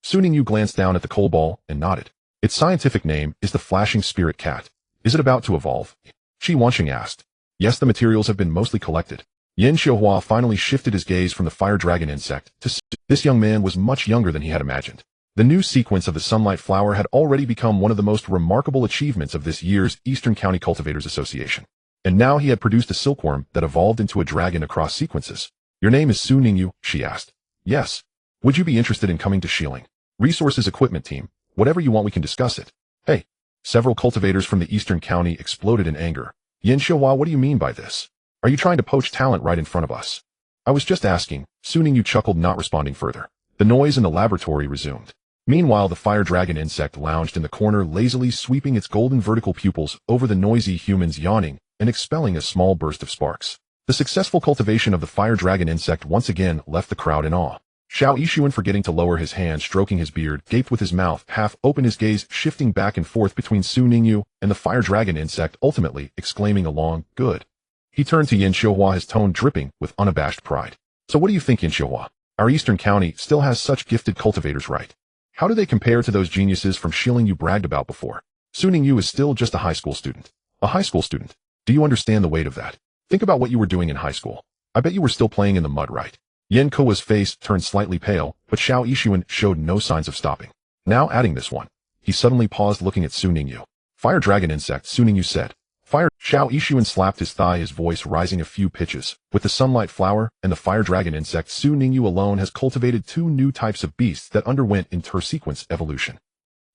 A: Su Ningyu glanced down at the coal ball and nodded. Its scientific name is the flashing spirit cat. Is it about to evolve? Qi Wanxing asked. Yes, the materials have been mostly collected. Yin Xiuhua finally shifted his gaze from the fire dragon insect to Su. This young man was much younger than he had imagined. The new sequence of the Sunlight Flower had already become one of the most remarkable achievements of this year's Eastern County Cultivators Association. And now he had produced a silkworm that evolved into a dragon across sequences. Your name is Su Ningyu? She asked. Yes. Would you be interested in coming to Xiling? Resources equipment team. Whatever you want, we can discuss it. Hey. Several cultivators from the Eastern County exploded in anger. Yin Xiuhua, what do you mean by this? Are you trying to poach talent right in front of us? I was just asking. Su Ningyu chuckled, not responding further. The noise in the laboratory resumed. Meanwhile, the fire dragon insect lounged in the corner, lazily sweeping its golden vertical pupils over the noisy humans, yawning and expelling a small burst of sparks. The successful cultivation of the fire dragon insect once again left the crowd in awe. Xiao Yixuan, forgetting to lower his hand, stroking his beard, gaped with his mouth half open, his gaze shifting back and forth between Su Ningyu and the fire dragon insect, ultimately exclaiming a long, "Good." He turned to Yin Xiuhua, his tone dripping with unabashed pride. "So what do you think, Yin Xiuhua? Our eastern county still has such gifted cultivators, right? How do they compare to those geniuses from Shilling you bragged about before? Su Ningyu is still just a high school student." "A high school student? Do you understand the weight of that? Think about what you were doing in high school. I bet you were still playing in the mud, right?" Yin Kuo's face turned slightly pale, but Xiao Yixuan showed no signs of stopping. "Now adding this one." He suddenly paused, looking at Su Ningyu. "Fire dragon insect," Su Ningyu said. "Fire." Xiao Yixuan slapped his thigh, his voice rising a few pitches. "With the sunlight flower and the fire dragon insect, Su Ningyu alone has cultivated 2 new types of beasts that underwent inter-sequence evolution."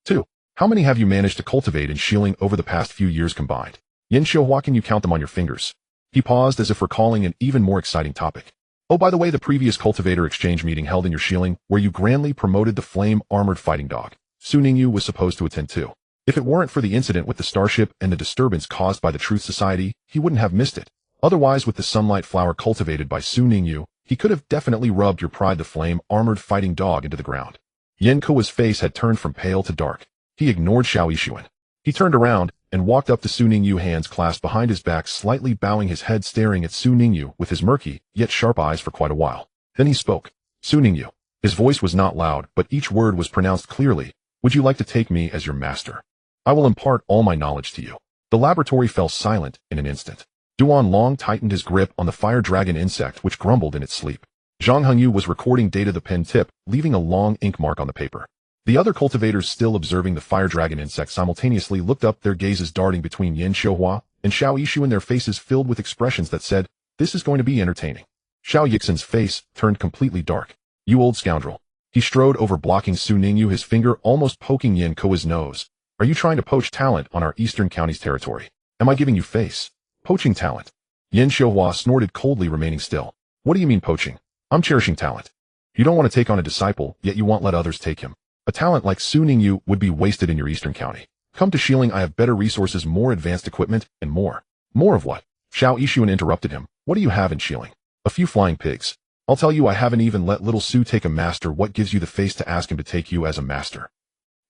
A: "2. How many have you managed to cultivate in Shilling over the past few years combined? Yin Xiuhua, can you count them on your fingers?" He paused as if recalling an even more exciting topic. "Oh, by the way, the previous cultivator exchange meeting held in your Shilling, where you grandly promoted the flame-armored fighting dog, Su Ningyu was supposed to attend too. If it weren't for the incident with the starship and the disturbance caused by the Truth Society, he wouldn't have missed it. Otherwise, with the sunlight flower cultivated by Su Ningyu, he could have definitely rubbed your pride, the flame-armored fighting dog, into the ground." Yin Kuo's face had turned from pale to dark. He ignored Xiao Yixuan. He turned around and walked up to Su Ningyu, hands clasped behind his back, slightly bowing his head, staring at Su Ningyu with his murky, yet sharp eyes for quite a while. Then he spoke. "Su Ningyu." His voice was not loud, but each word was pronounced clearly. "Would you like to take me as your master? I will impart all my knowledge to you." The laboratory fell silent in an instant. Duan Long tightened his grip on the fire dragon insect, which grumbled in its sleep. Zhang Hengyu was recording data, the pen tip, leaving a long ink mark on the paper. The other cultivators, still observing the fire dragon insect, simultaneously looked up, their gazes darting between Yin Xiuhua and Xiao Yixuan, their faces filled with expressions that said, "This is going to be entertaining." Xiao Yixuan's face turned completely dark. "You old scoundrel." He strode over, blocking Su Ningyu, his finger almost poking Yin Kuo's nose. "Are you trying to poach talent on our eastern county's territory? Am I giving you face? Poaching talent?" Yin Xiuhua snorted coldly, remaining still. "What do you mean poaching? I'm cherishing talent. You don't want to take on a disciple, yet you won't let others take him. A talent like Su Ningyu would be wasted in your eastern county. Come to Shilling, I have better resources, more advanced equipment, and more." "More of what?" Xiao Yixuan interrupted him. "What do you have in Shilling? A few flying pigs. I'll tell you, I haven't even let little Su take a master. What gives you the face to ask him to take you as a master?"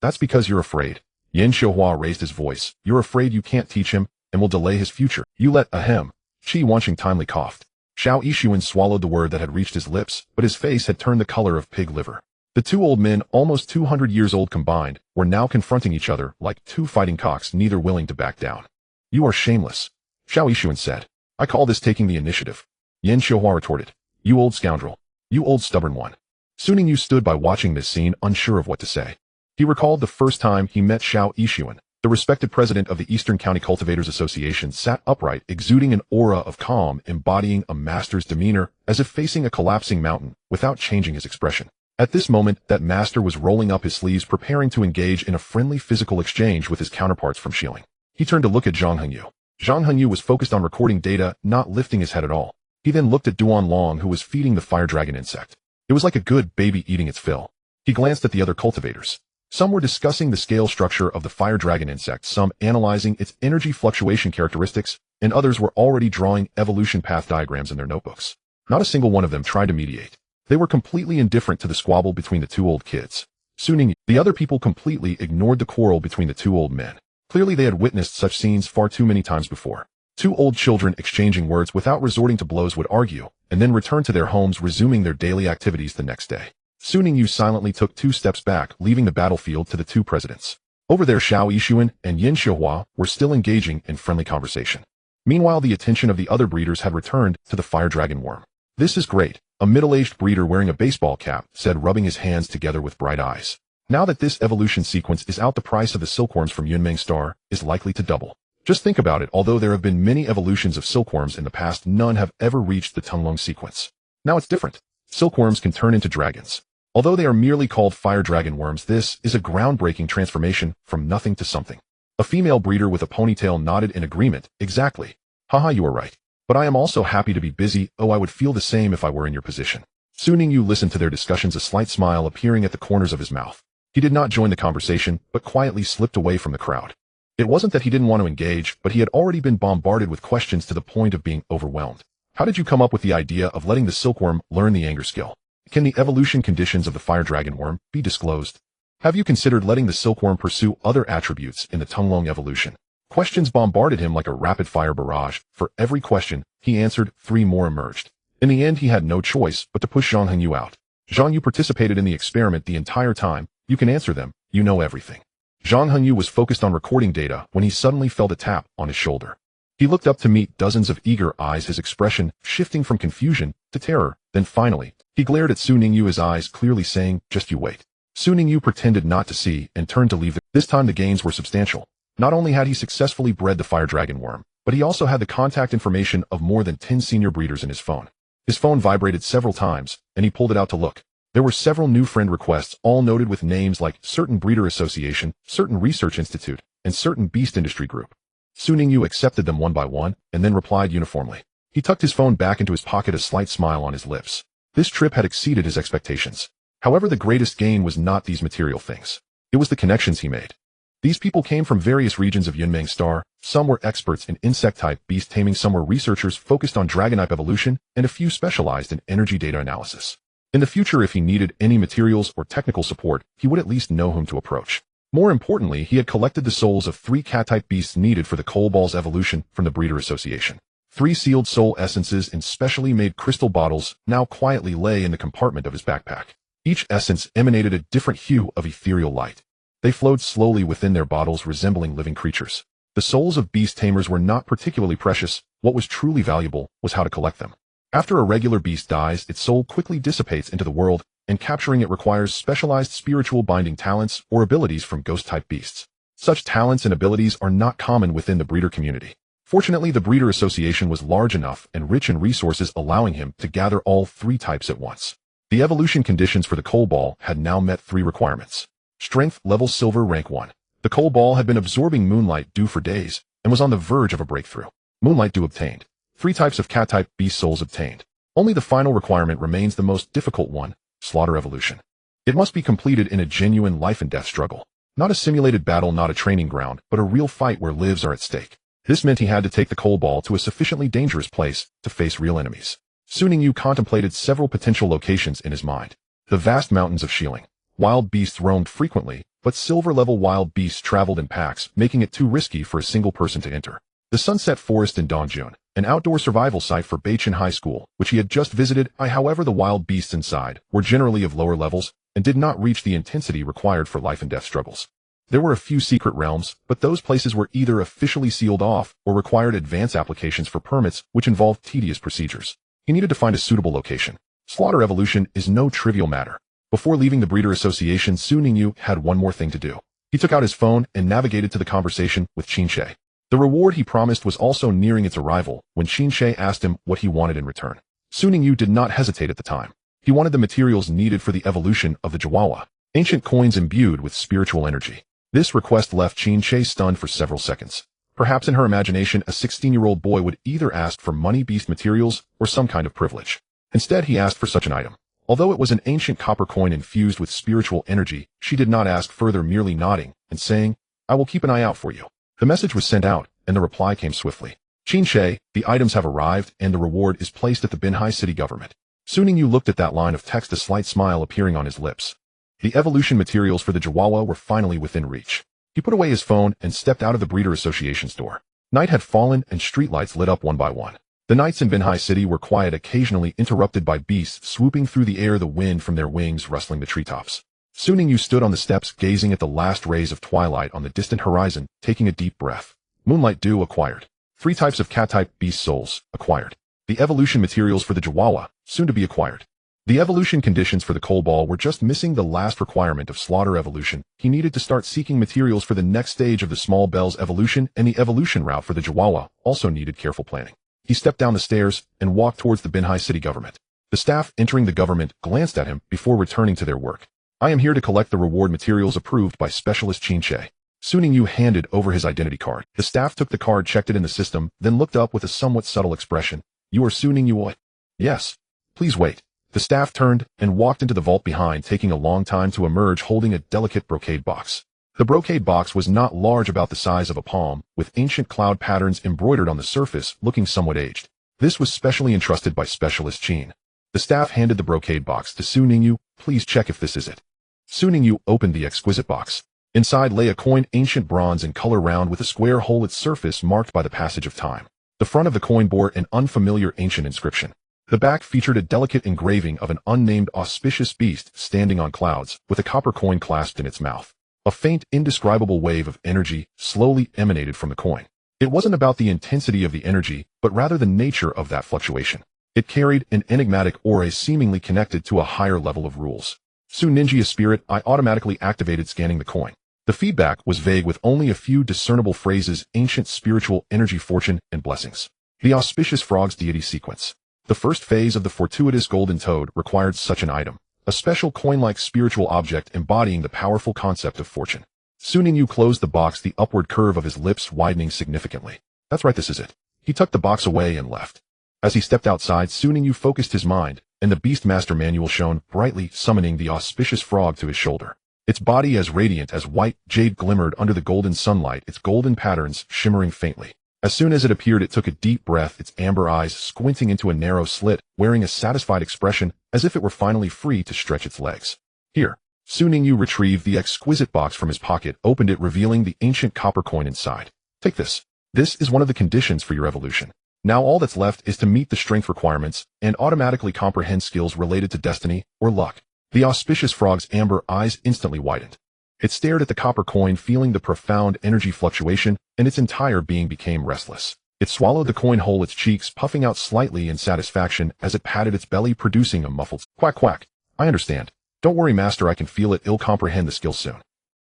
A: "That's because you're afraid." Yin Xiuhua raised his voice. "You're afraid you can't teach him and will delay his future. You let ahem." Qi Wanqing timely coughed. Xiao Yixuan swallowed the word that had reached his lips, but his face had turned the color of pig liver. The 2 old men, almost 200 years old combined, were now confronting each other like 2 fighting cocks, neither willing to back down. "You are shameless," Xiao Yixuan said. "I call this taking the initiative." Yin Xiuhua retorted. "You old scoundrel. You old stubborn one." Su Ningyu stood by, watching this scene, unsure of what to say. He recalled the first time he met Xiao Yixuan. The respected president of the Eastern County Cultivators Association sat upright, exuding an aura of calm, embodying a master's demeanor, as if facing a collapsing mountain, without changing his expression. At this moment, that master was rolling up his sleeves, preparing to engage in a friendly physical exchange with his counterparts from Shilling. He turned to look at Zhang Hengyu. Zhang Hengyu was focused on recording data, not lifting his head at all. He then looked at Duan Long, who was feeding the fire dragon insect. It was like a good baby eating its fill. He glanced at the other cultivators. Some were discussing the scale structure of the fire dragon insect, some analyzing its energy fluctuation characteristics, and others were already drawing evolution path diagrams in their notebooks. Not a single one of them tried to mediate. They were completely indifferent to the squabble between the 2 old kids. Su Ningyu, the other people completely ignored the quarrel between the 2 old men. Clearly they had witnessed such scenes far too many times before. 2 old children exchanging words without resorting to blows would argue, and then return to their homes, resuming their daily activities the next day. Su Ningyu silently took 2 steps back, leaving the battlefield to the 2 presidents. Over there, Xiao Yixuan and Yin Xiuhua were still engaging in friendly conversation. Meanwhile, the attention of the other breeders had returned to the fire dragon worm. "This is great," a middle-aged breeder wearing a baseball cap said, rubbing his hands together with bright eyes. "Now that this evolution sequence is out, the price of the silkworms from Yunmeng Star is likely to double. Just think about it, although there have been many evolutions of silkworms in the past, none have ever reached the Tunglong sequence. Now it's different. Silkworms can turn into dragons. Although they are merely called fire dragon worms, this is a groundbreaking transformation from nothing to something." A female breeder with a ponytail nodded in agreement. "Exactly. Haha, you are right. But I am also happy to be busy. Oh, I would feel the same if I were in your position." Su Ningyu listened to their discussions, a slight smile appearing at the corners of his mouth. He did not join the conversation, but quietly slipped away from the crowd. It wasn't that he didn't want to engage, but he had already been bombarded with questions to the point of being overwhelmed. How did you come up with the idea of letting the silkworm learn the anger skill? Can the evolution conditions of the fire dragon worm be disclosed? Have you considered letting the silkworm pursue other attributes in the Tunglong evolution? Questions bombarded him like a rapid-fire barrage. For every question he answered, 3 more emerged. In the end, he had no choice but to push Zhang Hengyu out. Zhang Yu participated in the experiment the entire time. You can answer them. You know everything. Zhang Hengyu was focused on recording data when he suddenly felt a tap on his shoulder. He looked up to meet dozens of eager eyes, his expression shifting from confusion to terror. Then finally, he glared at Su Ningyu, his eyes clearly saying, "Just you wait." Su Ningyu pretended not to see and turned to leave. This time the gains were substantial. Not only had he successfully bred the fire dragon worm, but he also had the contact information of more than 10 senior breeders in his phone. His phone vibrated several times, and he pulled it out to look. There were several new friend requests, all noted with names like Certain Breeder Association, Certain Research Institute, and Certain Beast Industry Group. Su Ningyu accepted them one by one, and then replied uniformly. He tucked his phone back into his pocket, a slight smile on his lips. This trip had exceeded his expectations. However, the greatest gain was not these material things. It was the connections he made. These people came from various regions of Yunmeng Star. Some were experts in insect-type beast taming, some were researchers focused on dragon-type evolution, and a few specialized in energy data analysis. In the future, if he needed any materials or technical support, he would at least know whom to approach. More importantly, he had collected the souls of 3 cat-type beasts needed for the Coal Ball's evolution from the Breeder Association. 3 sealed soul essences in specially made crystal bottles now quietly lay in the compartment of his backpack. Each essence emanated a different hue of ethereal light. They flowed slowly within their bottles, resembling living creatures. The souls of beast tamers were not particularly precious. What was truly valuable was how to collect them. After a regular beast dies, its soul quickly dissipates into the world, and capturing it requires specialized spiritual binding talents or abilities from ghost-type beasts. Such talents and abilities are not common within the breeder community. Fortunately, the Breeder Association was large enough and rich in resources, allowing him to gather all 3 types at once. The evolution conditions for the Coal Ball had now met 3 requirements. Strength level silver, rank 1. The Coal Ball had been absorbing moonlight dew for days and was on the verge of a breakthrough. Moonlight dew obtained. 3 types of cat-type beast souls obtained. Only the final requirement remains, the most difficult one: slaughter evolution. It must be completed in a genuine life-and-death struggle. Not a simulated battle, not a training ground, but a real fight where lives are at stake. This meant he had to take the Coal Ball to a sufficiently dangerous place to face real enemies. Su Ningyu contemplated several potential locations in his mind. The vast mountains of Xiling. Wild beasts roamed frequently, but silver-level wild beasts traveled in packs, making it too risky for a single person to enter. The Sunset Forest in Dongjun, an outdoor survival site for Beichin High School, which he had just visited. However, the wild beasts inside were generally of lower levels and did not reach the intensity required for life-and-death struggles. There were a few secret realms, but those places were either officially sealed off or required advance applications for permits, which involved tedious procedures. He needed to find a suitable location. Slaughter evolution is no trivial matter. Before leaving the Breeder Association, Su Ningyu had one more thing to do. He took out his phone and navigated to the conversation with Qin Shi. The reward he promised was also nearing its arrival when Qin Shi asked him what he wanted in return. Su Ningyu did not hesitate at the time. He wanted the materials needed for the evolution of the Chihuahua, ancient coins imbued with spiritual energy. This request left Qin Shi stunned for several seconds. Perhaps in her imagination, a 16-year-old boy would either ask for money, beast materials, or some kind of privilege. Instead, he asked for such an item. Although it was an ancient copper coin infused with spiritual energy, she did not ask further, merely nodding and saying, "I will keep an eye out for you." The message was sent out, and the reply came swiftly. Qin Shi, the items have arrived, and the reward is placed at the Binhai city government. Su Ningyu looked at that line of text, a slight smile appearing on his lips. The evolution materials for the Chihuahua were finally within reach. He put away his phone and stepped out of the Breeder Association's door. Night had fallen, and streetlights lit up one by one. The nights in Binhai City were quiet, occasionally interrupted by beasts swooping through the air, the wind from their wings rustling the treetops. Su Ningyu stood on the steps, gazing at the last rays of twilight on the distant horizon, taking a deep breath. Moonlight dew acquired. 3 types of cat-type beast souls acquired. The evolution materials for the Chihuahua, soon to be acquired. The evolution conditions for the Coal Ball were just missing the last requirement of slaughter evolution. He needed to start seeking materials for the next stage of the Small Bell's evolution, and the evolution route for the Chihuahua also needed careful planning. He stepped down the stairs and walked towards the Binhai city government. The staff entering the government glanced at him before returning to their work. "I am here to collect the reward materials approved by Specialist Qin Shi." Su Ningyu handed over his identity card. The staff took the card, checked it in the system, then looked up with a somewhat subtle expression. "You are Su Ningyu?" "Yes." "Please wait." The staff turned and walked into the vault behind, taking a long time to emerge holding a delicate brocade box. The brocade box was not large, about the size of a palm, with ancient cloud patterns embroidered on the surface, looking somewhat aged. This was specially entrusted by Specialist Qin. The staff handed the brocade box to Su Ningyu. Please check if this is it. Su Ningyu opened the exquisite box. Inside lay a coin, ancient bronze in color, round with a square hole, its surface marked by the passage of time. The front of the coin bore an unfamiliar ancient inscription. The back featured a delicate engraving of an unnamed auspicious beast standing on clouds, with a copper coin clasped in its mouth. A faint, indescribable wave of energy slowly emanated from the coin. It wasn't about the intensity of the energy, but rather the nature of that fluctuation. It carried an enigmatic aura seemingly connected to a higher level of rules. Su Ninja Spirit, I automatically activated, scanning the coin. The feedback was vague, with only a few discernible phrases: ancient spiritual energy, fortune, and blessings. The auspicious frog's deity sequence. The first phase of the fortuitous golden toad required such an item. A special coin-like spiritual object embodying the powerful concept of fortune. Su Ningyu closed the box, the upward curve of his lips widening significantly. That's right, this is it. He tucked the box away and left. As he stepped outside, Su Ningyu focused his mind, and the Beastmaster manual shone brightly, summoning the auspicious frog to his shoulder. Its body as radiant as white jade glimmered under the golden sunlight, its golden patterns shimmering faintly. As soon as it appeared, it took a deep breath, its amber eyes squinting into a narrow slit, wearing a satisfied expression, as if it were finally free to stretch its legs. Here. Su Ningyu retrieved the exquisite box from his pocket, opened it, revealing the ancient copper coin inside. Take this. This is one of the conditions for your evolution. Now all that's left is to meet the strength requirements and automatically comprehend skills related to destiny or luck. The auspicious frog's amber eyes instantly widened. It stared at the copper coin, feeling the profound energy fluctuation, and its entire being became restless. It swallowed the coin whole, its cheeks puffing out slightly in satisfaction as it patted its belly, producing a muffled quack quack. I understand. Don't worry, master, I can feel it. It'll comprehend the skill soon.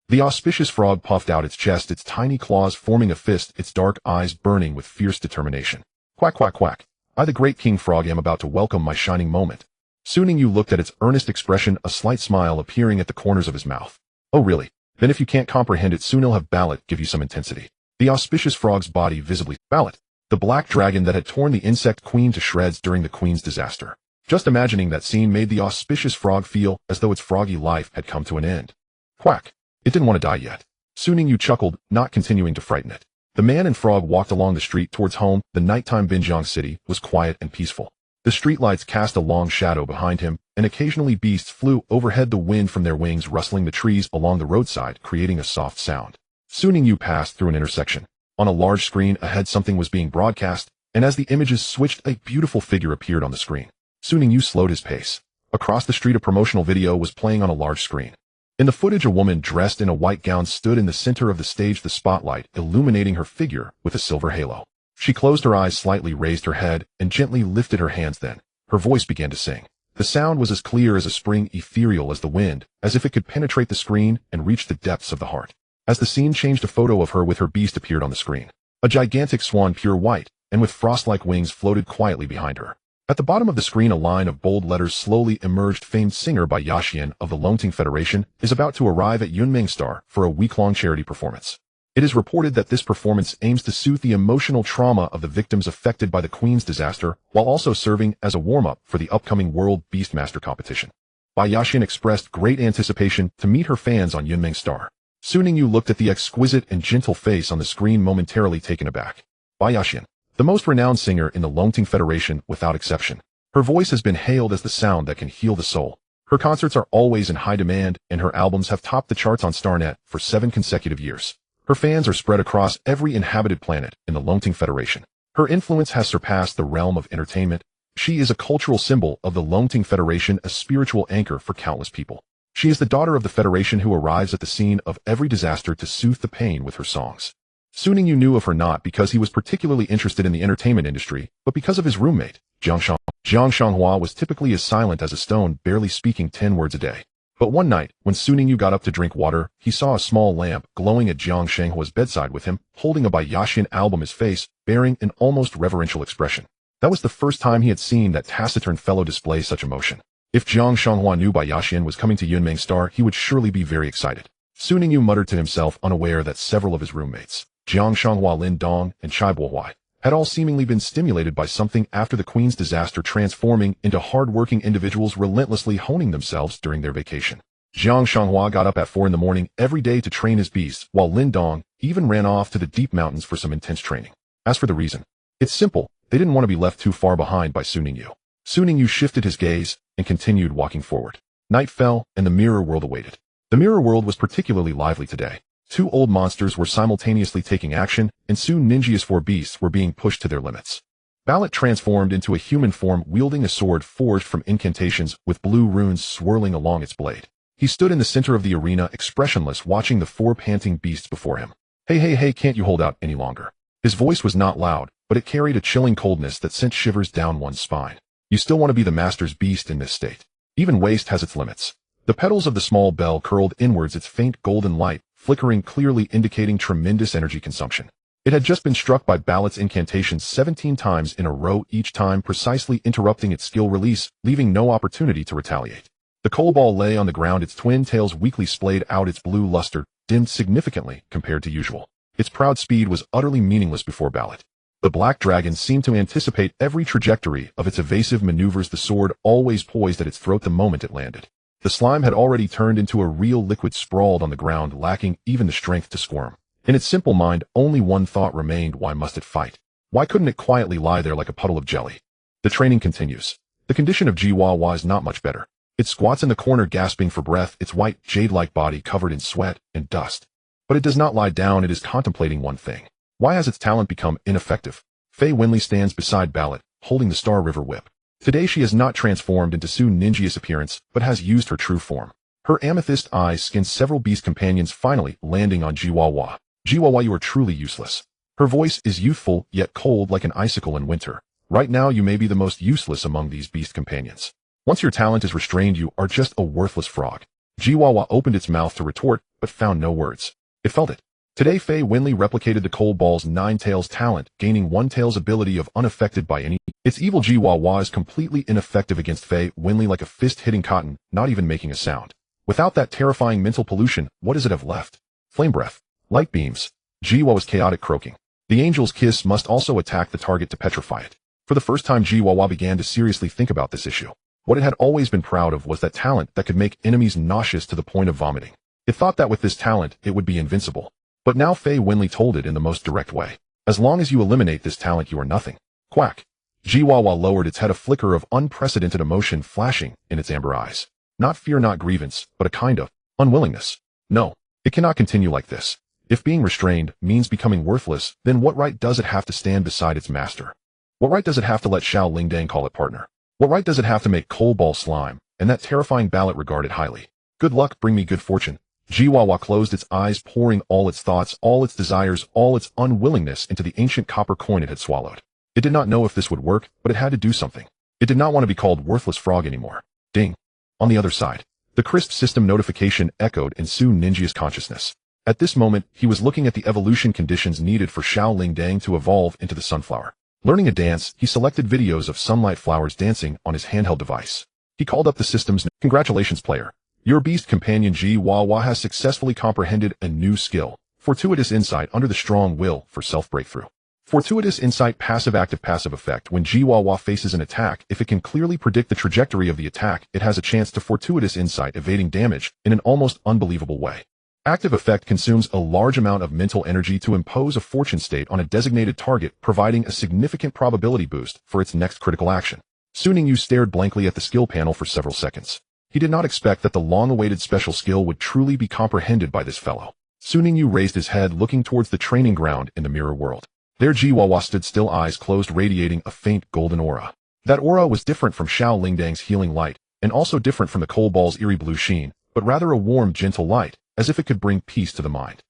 A: The auspicious frog puffed out its chest, its tiny claws forming a fist, its dark eyes burning with fierce determination. Quack quack quack. I, the great King Frog, am about to welcome my shining moment. Su Ningyu looked at its earnest expression, a slight smile appearing at the corners of his mouth. Oh really? Then if you can't comprehend it, soon I'll have Ballot give you some intensity. The auspicious frog's body visibly Ballot, the black dragon that had torn the insect queen to shreds during the queen's disaster. Just imagining that scene made the auspicious frog feel as though its froggy life had come to an end. Quack. It didn't want to die yet. Su Ningyu chuckled, not continuing to frighten it. The man and frog walked along the street towards home. The nighttime Binjiang city was quiet and peaceful. The streetlights cast a long shadow behind him, and occasionally beasts flew overhead, the wind from their wings rustling the trees along the roadside, creating a soft sound. Su Ningyu passed through an intersection. On a large screen ahead, something was being broadcast, and as the images switched, a beautiful figure appeared on the screen. Su Ningyu slowed his pace. Across the street, a promotional video was playing on a large screen. In the footage, a woman dressed in a white gown stood in the center of the stage, the spotlight illuminating her figure with a silver halo. She closed her eyes slightly, raised her head, and gently lifted her hands. Then her voice began to sing. The sound was as clear as a spring, ethereal as the wind, as if it could penetrate the screen and reach the depths of the heart. As the scene changed, a photo of her with her beast appeared on the screen. A gigantic swan, pure white, and with frost-like wings, floated quietly behind her. At the bottom of the screen, a line of bold letters slowly emerged. Famed singer by Yaxian of the Longting Federation is about to arrive at Yunming Star for a week-long charity performance. It is reported that this performance aims to soothe the emotional trauma of the victims affected by the Queen's disaster, while also serving as a warm-up for the upcoming World Beastmaster competition. Bai Yaxian expressed great anticipation to meet her fans on Yunming Star. Su Ningyu looked at the exquisite and gentle face on the screen, momentarily taken aback. Bai Yaxian, the most renowned singer in the Longting Federation without exception. Her voice has been hailed as the sound that can heal the soul. Her concerts are always in high demand, and her albums have topped the charts on StarNet for 7 consecutive years. Her fans are spread across every inhabited planet in the Longting Federation. Her influence has surpassed the realm of entertainment. She is a cultural symbol of the Longting Federation, a spiritual anchor for countless people. She is the daughter of the Federation who arrives at the scene of every disaster to soothe the pain with her songs. Su Ningyu knew of her not because he was particularly interested in the entertainment industry, but because of his roommate, Jiang Shang. Jiang Shanghua was typically as silent as a stone, barely speaking 10 words a day. But one night, when Su Ningyu got up to drink water, he saw a small lamp glowing at Jiang Shanghua's bedside with him, holding a Bai Yaxian album, his face bearing an almost reverential expression. That was the first time he had seen that taciturn fellow display such emotion. If Jiang Shanghua knew Bai Yaxian was coming to Yunming Star, he would surely be very excited. Su Ningyu muttered to himself, unaware that several of his roommates, Jiang Shanghua, Lin Dong, and Chai Bohuai, had all seemingly been stimulated by something after the Queen's disaster, transforming into hard-working individuals relentlessly honing themselves during their vacation. Jiang Shanghua got up at 4 in the morning every day to train his beasts, while Lin Dong even ran off to the deep mountains for some intense training. As for the reason, it's simple. They didn't want to be left too far behind by Su Ningyu. Su Ningyu shifted his gaze and continued walking forward. Night fell, and the mirror world awaited. The mirror world was particularly lively today. 2 old monsters were simultaneously taking action, and soon Ninja's 4 beasts were being pushed to their limits. Ballot transformed into a human form, wielding a sword forged from incantations with blue runes swirling along its blade. He stood in the center of the arena, expressionless, watching the 4 panting beasts before him. Hey, can't you hold out any longer? His voice was not loud, but it carried a chilling coldness that sent shivers down one's spine. You still want to be the master's beast in this state. Even waste has its limits. The petals of the small bell curled inwards, its faint golden light flickering, clearly indicating tremendous energy consumption. It had just been struck by Ballot's incantations 17 times in a row, each time precisely interrupting its skill release, leaving no opportunity to retaliate. The coal ball lay on the ground, its twin tails weakly splayed out, its blue luster dimmed significantly compared to usual. Its proud speed was utterly meaningless before Ballot. The black dragon seemed to anticipate every trajectory of its evasive maneuvers, the sword always poised at its throat the moment it landed. The slime had already turned into a real liquid, sprawled on the ground, lacking even the strength to squirm. In its simple mind, only one thought remained: why must it fight? Why couldn't it quietly lie there like a puddle of jelly? The training continues. The condition of Jiwawa is not much better. It squats in the corner, gasping for breath, its white, jade-like body covered in sweat and dust. But it does not lie down, it is contemplating one thing. Why has its talent become ineffective? Fei Winley stands beside Ballot, holding the Star River whip. Today she has not transformed into Su Ninja's appearance, but has used her true form. Her amethyst eyes scan several beast companions, finally landing on Jiwawa. Jiwawa, you are truly useless. Her voice is youthful, yet cold like an icicle in winter. Right now you may be the most useless among these beast companions. Once your talent is restrained, you are just a worthless frog. Jiwawa opened its mouth to retort, but found no words. It felt it. Today Fei Winley replicated the Coal Ball's 9 Tails talent, gaining 1 Tails ability of unaffected by any. Its evil Jiwawa is completely ineffective against Fei Winley, like a fist hitting cotton, not even making a sound. Without that terrifying mental pollution, what does it have left? Flame breath. Light beams. Jiwawa's chaotic croaking. The angel's kiss must also attack the target to petrify it. For the first time, Jiwawa began to seriously think about this issue. What it had always been proud of was that talent that could make enemies nauseous to the point of vomiting. It thought that with this talent, it would be invincible. But now Fei Winley told it in the most direct way. As long as you eliminate this talent, you are nothing. Quack. Jiwawa lowered its head, a flicker of unprecedented emotion flashing in its amber eyes. Not fear, not grievance, but a kind of unwillingness. No, it cannot continue like this. If being restrained means becoming worthless, then what right does it have to stand beside its master? What right does it have to let Xiao Lingdang call it partner? What right does it have to make Coal Ball slime, and that terrifying Ballot regard it highly? Good luck, bring me good fortune. Jiwawa closed its eyes, pouring all its thoughts, all its desires, all its unwillingness into the ancient copper coin it had swallowed. It did not know if this would work, but it had to do something. It did not want to be called worthless frog anymore. Ding. On the other side, the crisp system notification echoed in Su Ninja's consciousness. At this moment, he was looking at the evolution conditions needed for Xiao Lingdang to evolve into the sunflower. Learning a dance, he selected videos of sunlight flowers dancing on his handheld device. He called up the system's Congratulations, player. Your beast companion Jiwawa has successfully comprehended a new skill, Fortuitous Insight, under the strong will for self-breakthrough. Fortuitous Insight, passive-active passive effect. When Jiwawa faces an attack, if it can clearly predict the trajectory of the attack, it has a chance to Fortuitous Insight, evading damage in an almost unbelievable way. Active effect consumes a large amount of mental energy to impose a fortune state on a designated target, providing a significant probability boost for its next critical action. Su Ningyu stared blankly at the skill panel for several seconds. He did not expect that the long-awaited special skill would truly be comprehended by this fellow. Su Ningyu raised his head, looking towards the training ground in the mirror world. There Jiwawa stood still, eyes closed, radiating a faint golden aura. That aura was different from Xiao Lingdang's healing light, and also different from the Coal Ball's eerie blue sheen, but rather a warm, gentle light, as if it could bring peace to the mind.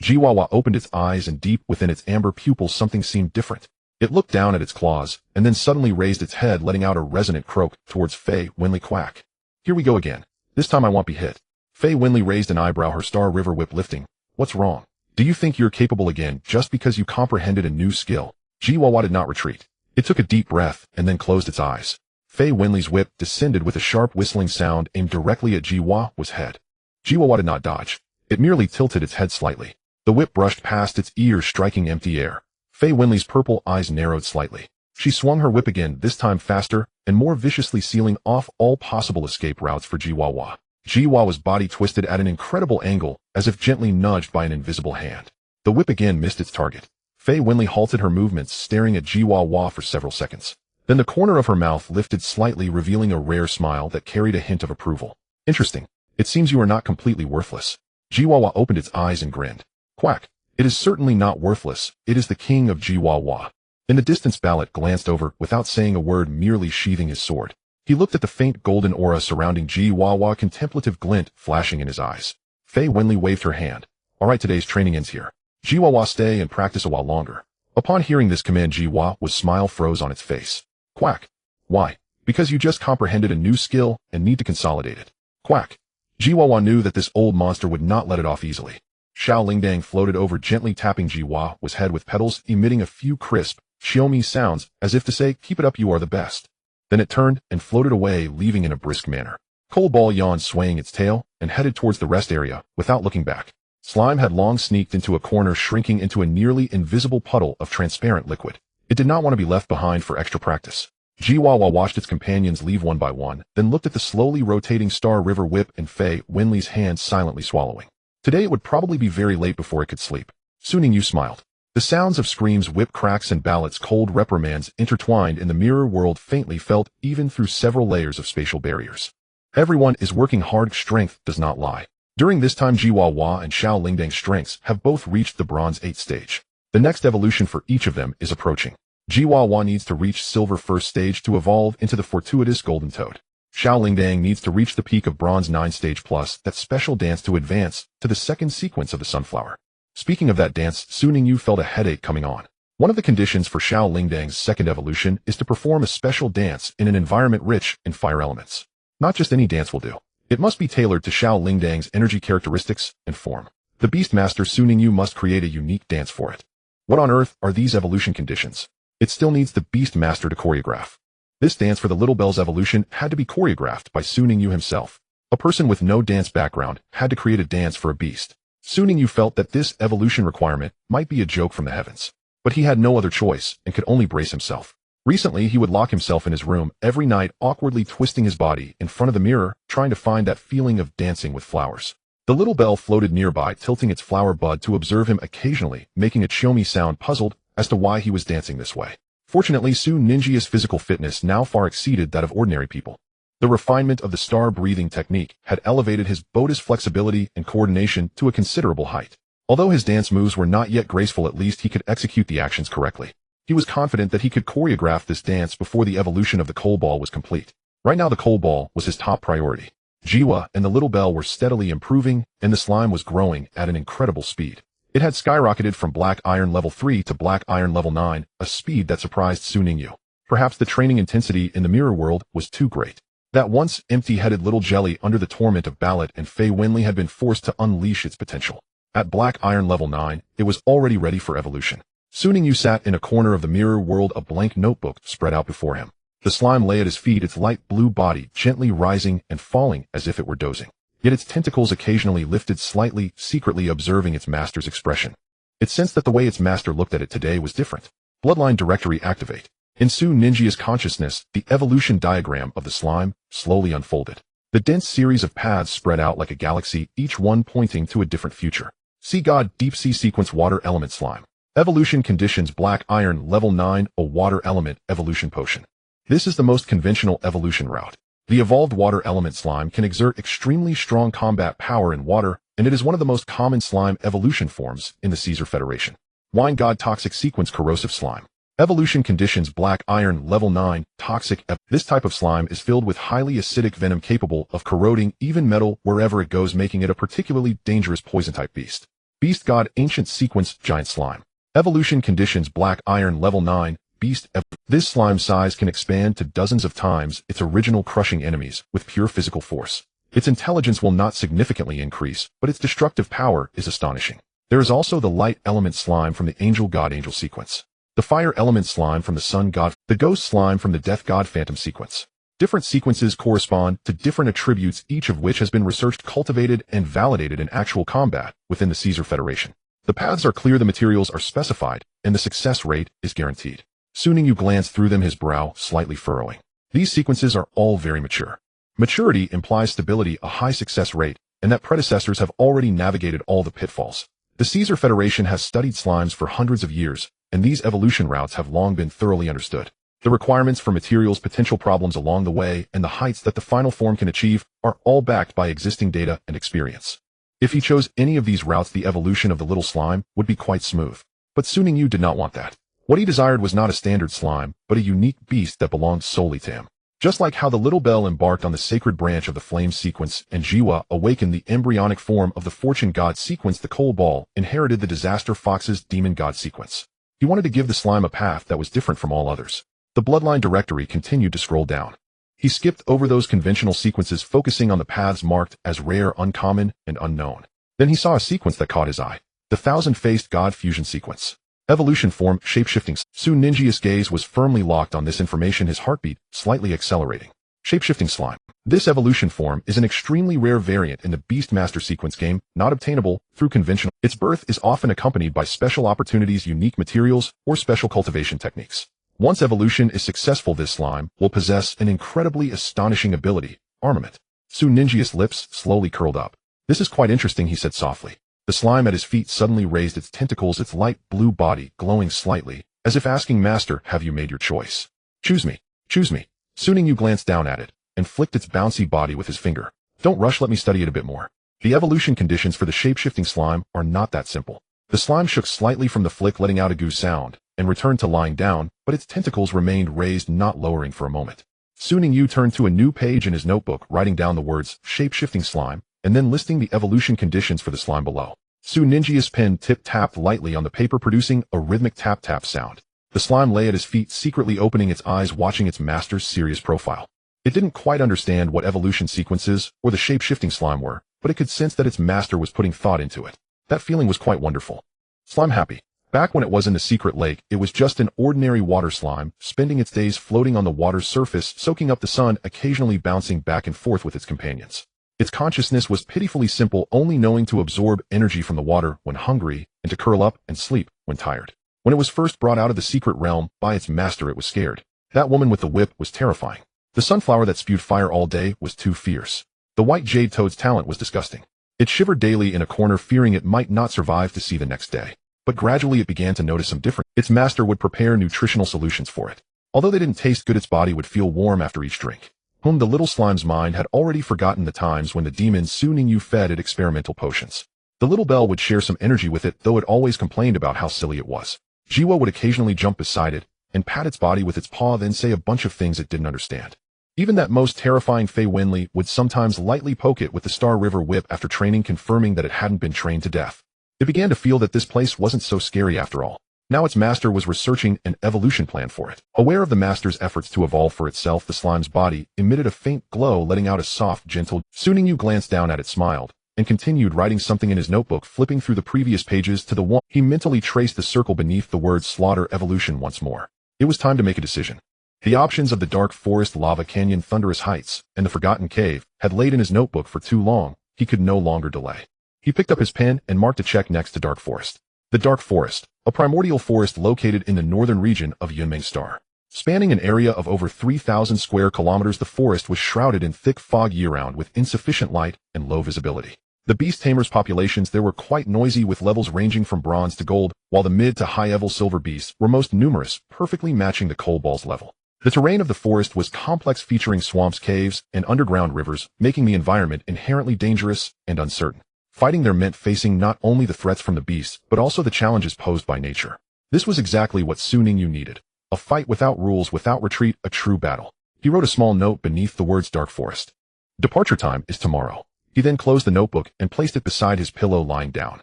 A: Jiwawa opened its eyes, and deep within its amber pupils something seemed different. It looked down at its claws, and then suddenly raised its head, letting out a resonant croak towards Fei Winley. Quack. Here we go again. This time I won't be hit. Fei Winley raised an eyebrow, her Star River whip lifting. What's wrong? Do you think you're capable again just because you comprehended a new skill? Jiwawa did not retreat. It took a deep breath and then closed its eyes. Fei Winley's whip descended with a sharp whistling sound aimed directly at Jiwawa's head. Jiwawa did not dodge. It merely tilted its head slightly. The whip brushed past its ears, striking empty air. Fei Wenli's purple eyes narrowed slightly. She swung her whip again, this time faster and more viciously, sealing off all possible escape routes for Jiwawa. Jiwawa's body twisted at an incredible angle, as if gently nudged by an invisible hand. The whip again missed its target. Fei Wenli halted her movements, staring at Jiwawa for several seconds. Then the corner of her mouth lifted slightly, revealing a rare smile that carried a hint of approval. Interesting. It seems you are not completely worthless. Jiwawa opened its eyes and grinned. Quack. It is certainly not worthless. It is the king of Jiwawa. In the distance, Ballet glanced over, without saying a word, merely sheathing his sword. He looked at the faint golden aura surrounding Jiwawa, contemplative glint flashing in his eyes. Fei Wenli waved her hand. All right, today's training ends here. Jiwawa, stay and practice a while longer. Upon hearing this command, Jiwawa's smile froze on its face. Quack. Why? Because you just comprehended a new skill and need to consolidate it. Quack. Jiwawa knew that this old monster would not let it off easily. Xiao Lingdang floated over, gently tapping Jiwawa's head with petals, emitting a few crisp, Xiaomi sounds, as if to say, keep it up, you are the best. Then it turned and floated away, leaving in a brisk manner. Cold Ball yawned, swaying its tail, and headed towards the rest area, without looking back. Slime had long sneaked into a corner, shrinking into a nearly invisible puddle of transparent liquid. It did not want to be left behind for extra practice. Jiwawa watched its companions leave one by one, then looked at the slowly rotating Star River whip in Fei Wenli's hand, silently swallowing. Today it would probably be very late before it could sleep. Su Ningyu smiled. The sounds of screams, whip cracks, and Ballet's cold reprimands intertwined in the mirror world, faintly felt even through several layers of spatial barriers. Everyone is working hard. Strength does not lie. During this time, Jiwawa and Xiao Lingdang's strengths have both reached the Bronze 8 stage. The next evolution for each of them is approaching. Jiwawa needs to reach Silver 1st stage to evolve into the fortuitous Golden Toad. Xiao Lingdang needs to reach the peak of Bronze 9 stage plus that special dance to advance to the second sequence of the Sunflower. Speaking of that dance, Su Ningyu felt a headache coming on. One of the conditions for Xiao Lingdang's second evolution is to perform a special dance in an environment rich in fire elements. Not just any dance will do. It must be tailored to Xiao Lingdang's energy characteristics and form. The Beast Master Su Ningyu must create a unique dance for it. What on earth are these evolution conditions? It still needs the Beast Master to choreograph. This dance for the Little Bell's evolution had to be choreographed by Su Ningyu himself. A person with no dance background had to create a dance for a beast. Su Ningyu felt that this evolution requirement might be a joke from the heavens. But he had no other choice and could only brace himself. Recently, he would lock himself in his room every night, awkwardly twisting his body in front of the mirror, trying to find that feeling of dancing with flowers. The Little Bell floated nearby, tilting its flower bud to observe him occasionally, making a chomi sound, puzzled as to why he was dancing this way. Fortunately, Su Ninjia's physical fitness now far exceeded that of ordinary people. The refinement of the star-breathing technique had elevated his body's flexibility and coordination to a considerable height. Although his dance moves were not yet graceful, at least he could execute the actions correctly. He was confident that he could choreograph this dance before the evolution of the Coal Ball was complete. Right now, the Coal Ball was his top priority. Jiwa and the Little Bell were steadily improving, and the slime was growing at an incredible speed. It had skyrocketed from Black Iron Level 3 to Black Iron Level 9, a speed that surprised Su Ningyu. Perhaps the training intensity in the mirror world was too great. That once empty-headed little jelly under the torment of Ballet and Fei Wenli had been forced to unleash its potential. At Black Iron Level 9, it was already ready for evolution. Su Ningyu sat in a corner of the mirror world, a blank notebook spread out before him. The slime lay at his feet, its light blue body gently rising and falling as if it were dozing. Yet its tentacles occasionally lifted slightly, secretly observing its master's expression. It sensed that the way its master looked at it today was different. Bloodline directory activate. In Su Ninjia's consciousness, the evolution diagram of the slime slowly unfolded. The dense series of paths spread out like a galaxy, each one pointing to a different future. Sea God Deep Sea Sequence Water Element Slime. Evolution conditions Black Iron Level 9, a Water Element Evolution Potion. This is the most conventional evolution route. The evolved water element slime can exert extremely strong combat power in water, and it is one of the most common slime evolution forms in the Caesar Federation. Wine God Toxic Sequence Corrosive Slime. Evolution conditions Black Iron Level 9, Toxic. This type of slime is filled with highly acidic venom capable of corroding even metal wherever it goes, making it a particularly dangerous poison-type beast. Beast God Ancient Sequence Giant Slime. Evolution conditions Black Iron Level 9, Beast. This slime size can expand to dozens of times its original, crushing enemies with pure physical force. Its intelligence will not significantly increase, but its destructive power is astonishing. There is also the light element slime from the Angel God Angel sequence, the fire element slime from the Sun God, the ghost slime from the Death God Phantom sequence. Different sequences correspond to different attributes, each of which has been researched, cultivated, and validated in actual combat within the Caesar Federation. The paths are clear, the materials are specified, and the success rate is guaranteed. Su Ningyu glanced through them, his brow slightly furrowing. These sequences are all very mature. Maturity implies stability, a high success rate, and that predecessors have already navigated all the pitfalls. The Caesar Federation has studied slimes for hundreds of years, and these evolution routes have long been thoroughly understood. The requirements for materials, potential problems along the way, and the heights that the final form can achieve are all backed by existing data and experience. If he chose any of these routes, the evolution of the little slime would be quite smooth. But Su Ningyu did not want that. What he desired was not a standard slime, but a unique beast that belonged solely to him. Just like how the little bell embarked on the sacred branch of the flame sequence and Jiwa awakened the embryonic form of the fortune god sequence, the coal ball inherited the disaster fox's demon god sequence. He wanted to give the slime a path that was different from all others. The bloodline directory continued to scroll down. He skipped over those conventional sequences, focusing on the paths marked as rare, uncommon, and unknown. Then he saw a sequence that caught his eye. The thousand-faced god fusion sequence. Evolution form, shapeshifting. Su Ningyu's gaze was firmly locked on this information, his heartbeat slightly accelerating. Shapeshifting slime. This evolution form is an extremely rare variant in the Beastmaster sequence game, not obtainable through conventional. Its birth is often accompanied by special opportunities, unique materials, or special cultivation techniques. Once evolution is successful, this slime will possess an incredibly astonishing ability, armament. Su Ningyu's lips slowly curled up. This is quite interesting, he said softly. The slime at his feet suddenly raised its tentacles, its light blue body glowing slightly, as if asking, Master, have you made your choice? Choose me. Choose me. Su Ningyu glanced down at it, and flicked its bouncy body with his finger. Don't rush, let me study it a bit more. The evolution conditions for the shape-shifting slime are not that simple. The slime shook slightly from the flick, letting out a goo sound, and returned to lying down, but its tentacles remained raised, not lowering for a moment. Su Ningyu turned to a new page in his notebook, writing down the words, shape-shifting slime, and then listing the evolution conditions for the slime below. Su Ningyu's pen tip-tapped lightly on the paper, producing a rhythmic tap-tap sound. The slime lay at his feet, secretly opening its eyes, watching its master's serious profile. It didn't quite understand what evolution sequences or the shape-shifting slime were, but it could sense that its master was putting thought into it. That feeling was quite wonderful. Slime happy. Back when it was in the secret lake, it was just an ordinary water slime, spending its days floating on the water's surface, soaking up the sun, occasionally bouncing back and forth with its companions. Its consciousness was pitifully simple, only knowing to absorb energy from the water when hungry and to curl up and sleep when tired. When it was first brought out of the secret realm by its master, it was scared. That woman with the whip was terrifying. The sunflower that spewed fire all day was too fierce. The white jade toad's talent was disgusting. It shivered daily in a corner, fearing it might not survive to see the next day. But gradually it began to notice some difference. Its master would prepare nutritional solutions for it. Although they didn't taste good, its body would feel warm after each drink. The little slime's mind had already forgotten the times when the demon Su Ningyu fed it experimental potions. The little bell would share some energy with it, though it always complained about how silly it was. Jiwa would occasionally jump beside it and pat its body with its paw, then say a bunch of things it didn't understand. Even that most terrifying Fei Wenli would sometimes lightly poke it with the Star River whip after training, confirming that it hadn't been trained to death. It began to feel that this place wasn't so scary after all. Now its master was researching an evolution plan for it. Aware of the master's efforts to evolve for itself, the slime's body emitted a faint glow, letting out a soft, gentle. Su Ningyu glanced down at it, smiled, and continued writing something in his notebook, flipping through the previous pages to the one. He mentally traced the circle beneath the word slaughter evolution once more. It was time to make a decision. The options of the dark forest, lava canyon, thunderous heights, and the forgotten cave had laid in his notebook for too long. He could no longer delay. He picked up his pen and marked a check next to dark forest. The dark forest, a primordial forest located in the northern region of Yunmeng Star. Spanning an area of over 3,000 square kilometers, the forest was shrouded in thick fog year-round with insufficient light and low visibility. The Beast Tamer's populations there were quite noisy, with levels ranging from bronze to gold, while the mid to high-level silver beasts were most numerous, perfectly matching the kobold's level. The terrain of the forest was complex, featuring swamps, caves, and underground rivers, making the environment inherently dangerous and uncertain. Fighting there meant facing not only the threats from the beasts, but also the challenges posed by nature. This was exactly what Su Ningyu needed. A fight without rules, without retreat, a true battle. He wrote a small note beneath the words dark forest. Departure time is tomorrow. He then closed the notebook and placed it beside his pillow, lying down.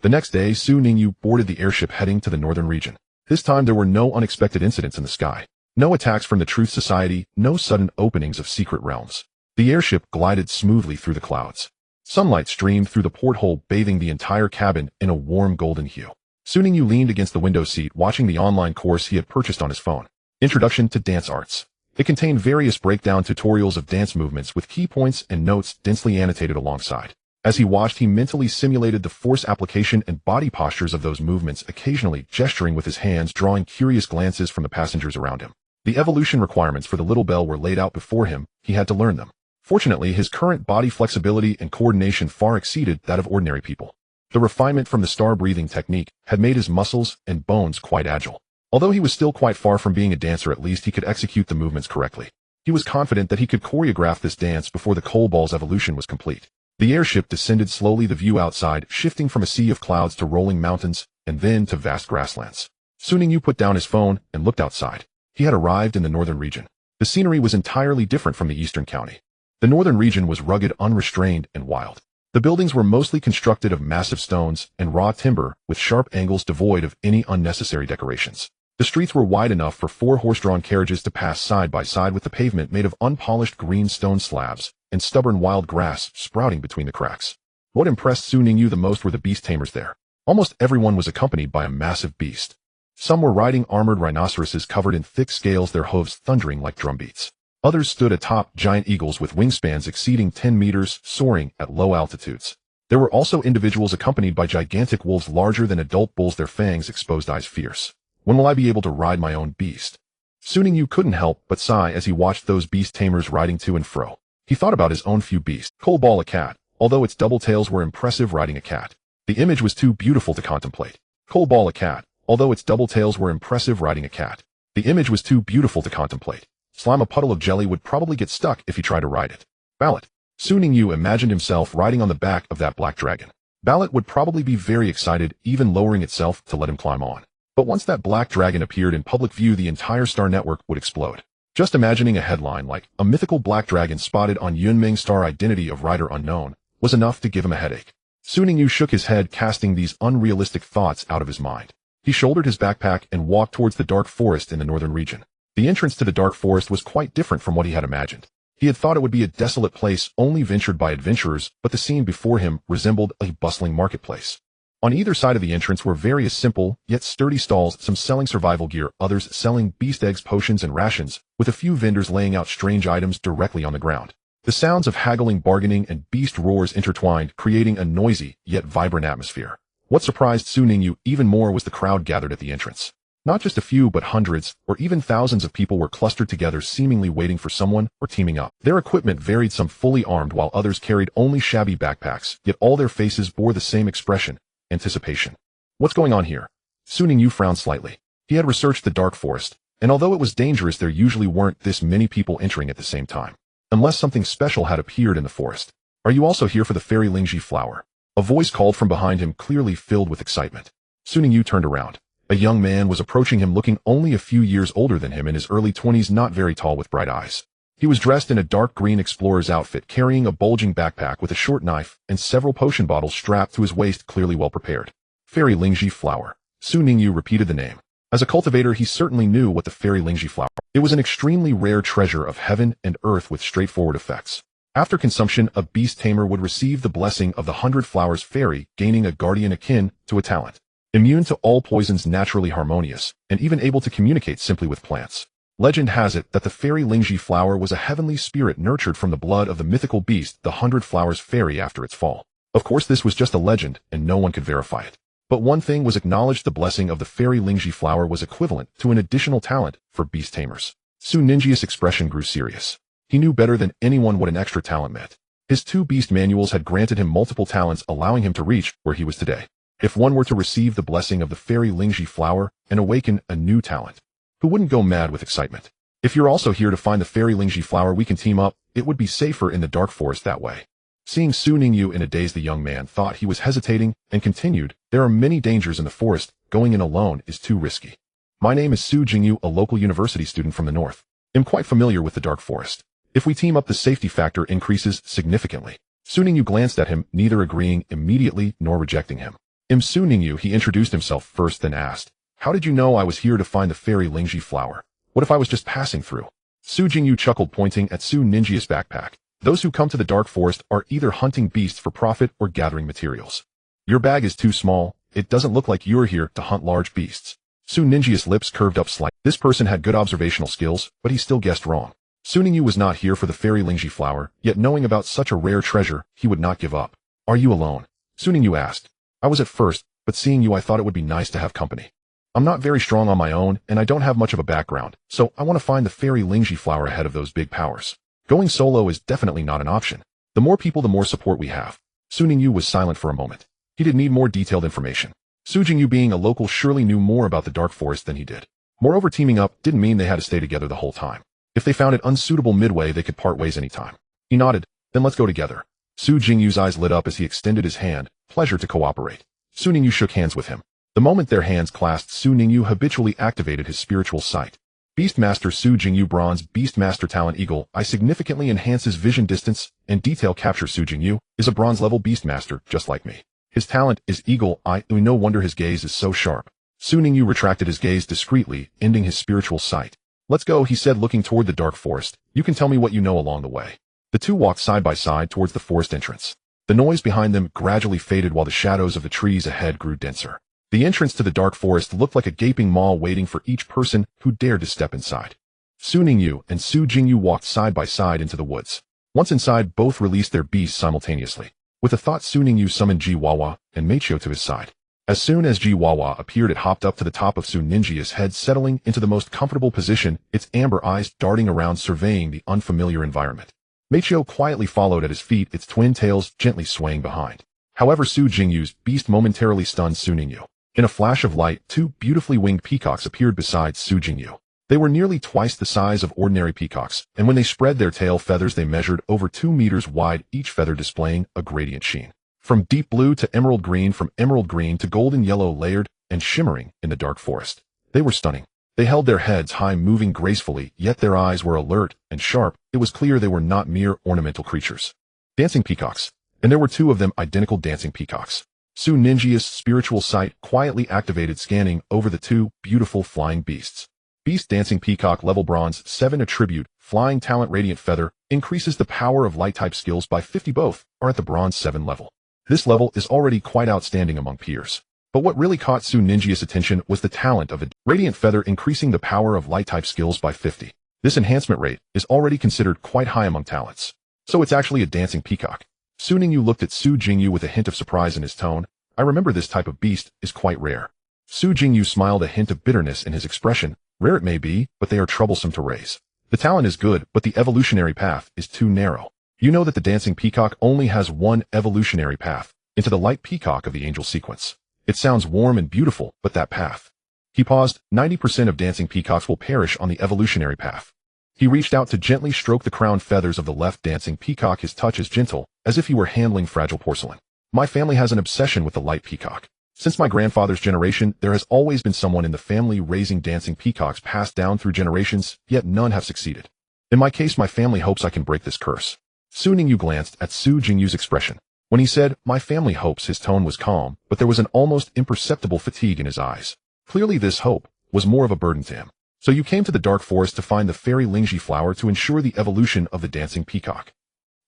A: The next day, Su Ningyu boarded the airship heading to the northern region. This time there were no unexpected incidents in the sky. No attacks from the Truth Society, no sudden openings of secret realms. The airship glided smoothly through the clouds. Sunlight streamed through the porthole, bathing the entire cabin in a warm golden hue. Su Ningyu leaned against the window seat, watching the online course he had purchased on his phone. Introduction to Dance Arts. It contained various breakdown tutorials of dance movements with key points and notes densely annotated alongside. As he watched, he mentally simulated the force application and body postures of those movements, occasionally gesturing with his hands, drawing curious glances from the passengers around him. The evolution requirements for the little bell were laid out before him. He had to learn them. Fortunately, his current body flexibility and coordination far exceeded that of ordinary people. The refinement from the star-breathing technique had made his muscles and bones quite agile. Although he was still quite far from being a dancer, at least he could execute the movements correctly. He was confident that he could choreograph this dance before the coal ball's evolution was complete. The airship descended slowly, the view outside shifting from a sea of clouds to rolling mountains and then to vast grasslands. Soon Ningyu put down his phone and looked outside. He had arrived in the northern region. The scenery was entirely different from the eastern county. The northern region was rugged, unrestrained, and wild. The buildings were mostly constructed of massive stones and raw timber with sharp angles devoid of any unnecessary decorations. The streets were wide enough for 4 horse-drawn carriages to pass side by side, with the pavement made of unpolished green stone slabs and stubborn wild grass sprouting between the cracks. What impressed Su Ningyu the most were the beast tamers there. Almost everyone was accompanied by a massive beast. Some were riding armored rhinoceroses covered in thick scales, their hooves thundering like drumbeats. Others stood atop giant eagles with wingspans exceeding 10 meters, soaring at low altitudes. There were also individuals accompanied by gigantic wolves larger than adult bulls, their fangs exposed, eyes fierce. When will I be able to ride my own beast? Su Ningyu couldn't help but sigh as he watched those beast tamers riding to and fro. He thought about his own few beasts. Coal Ball, a cat, although its double tails were impressive, riding a cat. The image was too beautiful to contemplate. Coal Ball, a cat, although its double tails were impressive, riding a cat. The image was too beautiful to contemplate. Slime, a puddle of jelly, would probably get stuck if he tried to ride it. Ballot. Su Ningyu imagined himself riding on the back of that black dragon. Ballot would probably be very excited, even lowering itself to let him climb on. But once that black dragon appeared in public view, the entire star network would explode. Just imagining a headline like, "A mythical black dragon spotted on Yunming Star, identity of rider unknown," was enough to give him a headache. Su Ningyu shook his head, casting these unrealistic thoughts out of his mind. He shouldered his backpack and walked towards the dark forest in the northern region. The entrance to the dark forest was quite different from what he had imagined. He had thought it would be a desolate place only ventured by adventurers, but the scene before him resembled a bustling marketplace. On either side of the entrance were various simple, yet sturdy stalls, some selling survival gear, others selling beast eggs, potions, and rations, with a few vendors laying out strange items directly on the ground. The sounds of haggling, bargaining, and beast roars intertwined, creating a noisy, yet vibrant atmosphere. What surprised Su Ningyu even more was the crowd gathered at the entrance. Not just a few, but hundreds, or even thousands of people were clustered together, seemingly waiting for someone or teaming up. Their equipment varied, some fully armed while others carried only shabby backpacks, yet all their faces bore the same expression: anticipation. What's going on here? Su Ningyu frowned slightly. He had researched the dark forest, and although it was dangerous, there usually weren't this many people entering at the same time. Unless something special had appeared in the forest. Are you also here for the fairy Lingji flower? A voice called from behind him, clearly filled with excitement. Su Ningyu turned around. A young man was approaching him, looking only a few years older than him, in his early 20s, not very tall, with bright eyes. He was dressed in a dark green explorer's outfit, carrying a bulging backpack with a short knife and several potion bottles strapped to his waist, clearly well prepared. Fairy Lingji flower. Su Ningyu repeated the name. As a cultivator, he certainly knew what the fairy Lingji flower was. It was an extremely rare treasure of heaven and earth with straightforward effects. After consumption, a beast tamer would receive the blessing of the 100 Flowers Fairy, gaining a guardian akin to a talent. Immune to all poisons, naturally harmonious, and even able to communicate simply with plants. Legend has it that the fairy Lingji flower was a heavenly spirit nurtured from the blood of the mythical beast, the 100 Flowers Fairy, after its fall. Of course, this was just a legend, and no one could verify it. But one thing was acknowledged: the blessing of the fairy Lingji flower was equivalent to an additional talent for beast tamers. Su Ninjia's expression grew serious. He knew better than anyone what an extra talent meant. His 2 beast manuals had granted him multiple talents, allowing him to reach where he was today. If one were to receive the blessing of the fairy Lingji flower and awaken a new talent, who wouldn't go mad with excitement? If you're also here to find the fairy Lingji flower, we can team up. It would be safer in the dark forest that way. Seeing Su Ningyu in a daze, the young man thought he was hesitating and continued, "There are many dangers in the forest. Going in alone is too risky. My name is Su Jingyu, a local university student from the north. I'm quite familiar with the dark forest. If we team up, the safety factor increases significantly." Su Ningyu glanced at him, neither agreeing immediately nor rejecting him. Su Ningyu, he introduced himself first, then asked, "How did you know I was here to find the fairy Lingji flower? What if I was just passing through?" Su Jingyu chuckled, pointing at Su Ninjia's backpack. "Those who come to the dark forest are either hunting beasts for profit or gathering materials. Your bag is too small. It doesn't look like you're here to hunt large beasts." Su Ninjia's lips curved up slightly. This person had good observational skills, but he still guessed wrong. Su Ningyu was not here for the fairy Lingji flower, yet knowing about such a rare treasure, he would not give up. Are you alone? Su Ningyu asked. I was at first, but seeing you I thought it would be nice to have company. I'm not very strong on my own, and I don't have much of a background, so I want to find the fairy Lingji flower ahead of those big powers. Going solo is definitely not an option. The more people, the more support we have. Su Ningyu was silent for a moment. He did need more detailed information. Su Jingyu, being a local, surely knew more about the Dark Forest than he did. Moreover, teaming up didn't mean they had to stay together the whole time. If they found it unsuitable midway, they could part ways anytime. He nodded. Then let's go together. Su Jingyu's eyes lit up as he extended his hand. Pleasure to cooperate. Su Ningyu shook hands with him. The moment their hands clasped, Su Ningyu habitually activated his spiritual sight. Beastmaster Su Jingyu Bronze Beastmaster Talent Eagle Eye significantly enhances vision distance and detail capture. Su Jingyu is a bronze level Beastmaster just like me. His talent is Eagle Eye. No wonder his gaze is so sharp. Su Ningyu retracted his gaze discreetly, ending his spiritual sight. Let's go, he said, looking toward the dark forest. You can tell me what you know along the way. The two walked side by side towards the forest entrance. The noise behind them gradually faded while the shadows of the trees ahead grew denser. The entrance to the dark forest looked like a gaping maw waiting for each person who dared to step inside. Su Ningyu and Su Jingyu walked side by side into the woods. Once inside, both released their beasts simultaneously. With a thought, Su Ningyu summoned Jiwawa and Meichio to his side. As soon as Jiwawa appeared, it hopped up to the top of Su Ninjia's head, settling into the most comfortable position, its amber eyes darting around, surveying the unfamiliar environment. Meichio quietly followed at his feet, its twin tails gently swaying behind. However, Su Jingyu's beast momentarily stunned Su Ningyu. In a flash of light, two beautifully winged peacocks appeared beside Su Jingyu. They were nearly twice the size of ordinary peacocks, and when they spread their tail feathers they measured over 2 meters wide, each feather displaying a gradient sheen. From deep blue to emerald green, from emerald green to golden yellow, layered and shimmering in the dark forest. They were stunning. They held their heads high, moving gracefully, yet their eyes were alert and sharp. It was clear they were not mere ornamental creatures. Dancing peacocks. And there were 2 of them, identical dancing peacocks. Su Ninjia's spiritual sight quietly activated, scanning over the 2 beautiful flying beasts. Beast Dancing Peacock level bronze 7 attribute, flying talent radiant feather, increases the power of light type skills by 50. Both are at the bronze 7 level. This level is already quite outstanding among peers. But what really caught Su Ninjia's attention was the talent of a radiant feather, increasing the power of light type skills by 50. This enhancement rate is already considered quite high among talents. So it's actually a dancing peacock. Su Ningyu looked at Su Jingyu with a hint of surprise in his tone. I remember this type of beast is quite rare. Su Jingyu smiled, a hint of bitterness in his expression. Rare it may be, but they are troublesome to raise. The talent is good, but the evolutionary path is too narrow. You know that the dancing peacock only has one evolutionary path, into the light peacock of the angel sequence. It sounds warm and beautiful, but that path. He paused. 90% of dancing peacocks will perish on the evolutionary path. He reached out to gently stroke the crown feathers of the left dancing peacock. His touch is gentle, as if he were handling fragile porcelain. My family has an obsession with the light peacock. Since my grandfather's generation, there has always been someone in the family raising dancing peacocks, passed down through generations, yet none have succeeded. In my case, my family hopes I can break this curse. Su Ningyu glanced at Su Jingyu's expression. When he said, my family hopes, his tone was calm, but there was an almost imperceptible fatigue in his eyes. Clearly this hope was more of a burden to him. So you came to the dark forest to find the fairy Lingji flower to ensure the evolution of the dancing peacock?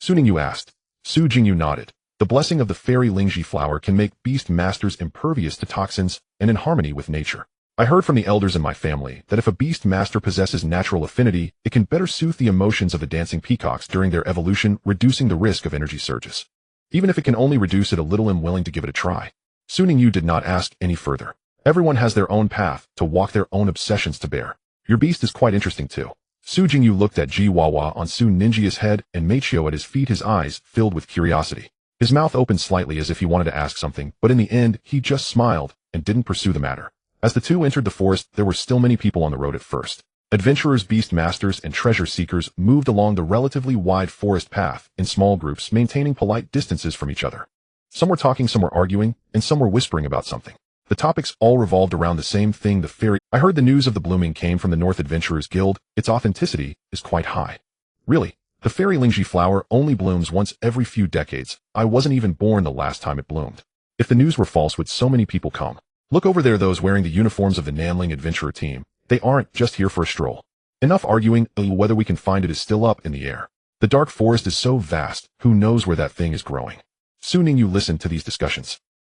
A: Su Ningyu asked. Su Jingyu nodded. The blessing of the fairy Lingji flower can make beast masters impervious to toxins and in harmony with nature. I heard from the elders in my family that if a beast master possesses natural affinity, it can better soothe the emotions of the dancing peacocks during their evolution, reducing the risk of energy surges. Even if it can only reduce it a little, I'm willing to give it a try. Su Ningyu did not ask any further. Everyone has their own path to walk, their own obsessions to bear. Your beast is quite interesting too. Su Jingyu looked at Jiwawa on Su Ninjia's head and Meichio at his feet, his eyes filled with curiosity. His mouth opened slightly as if he wanted to ask something, but in the end, he just smiled and didn't pursue the matter. As the two entered the forest, there were still many people on the road at first. Adventurers, beast masters, and treasure seekers moved along the relatively wide forest path in small groups, maintaining polite distances from each other. Some were talking, some were arguing, and some were whispering about something. The topics all revolved around the same thing, the fairy. I heard the news of the blooming came from the North Adventurers Guild. Its authenticity is quite high. Really, the fairy Lingji flower only blooms once every few decades. I wasn't even born the last time it bloomed. If the news were false, would so many people come? Look over there, those wearing the uniforms of the Nanling Adventurer team. They aren't just here for a stroll. Enough arguing, whether we can find it is still up in the air. The dark forest is so vast, who knows where that thing is growing. Su Ningyu listened to these discussions.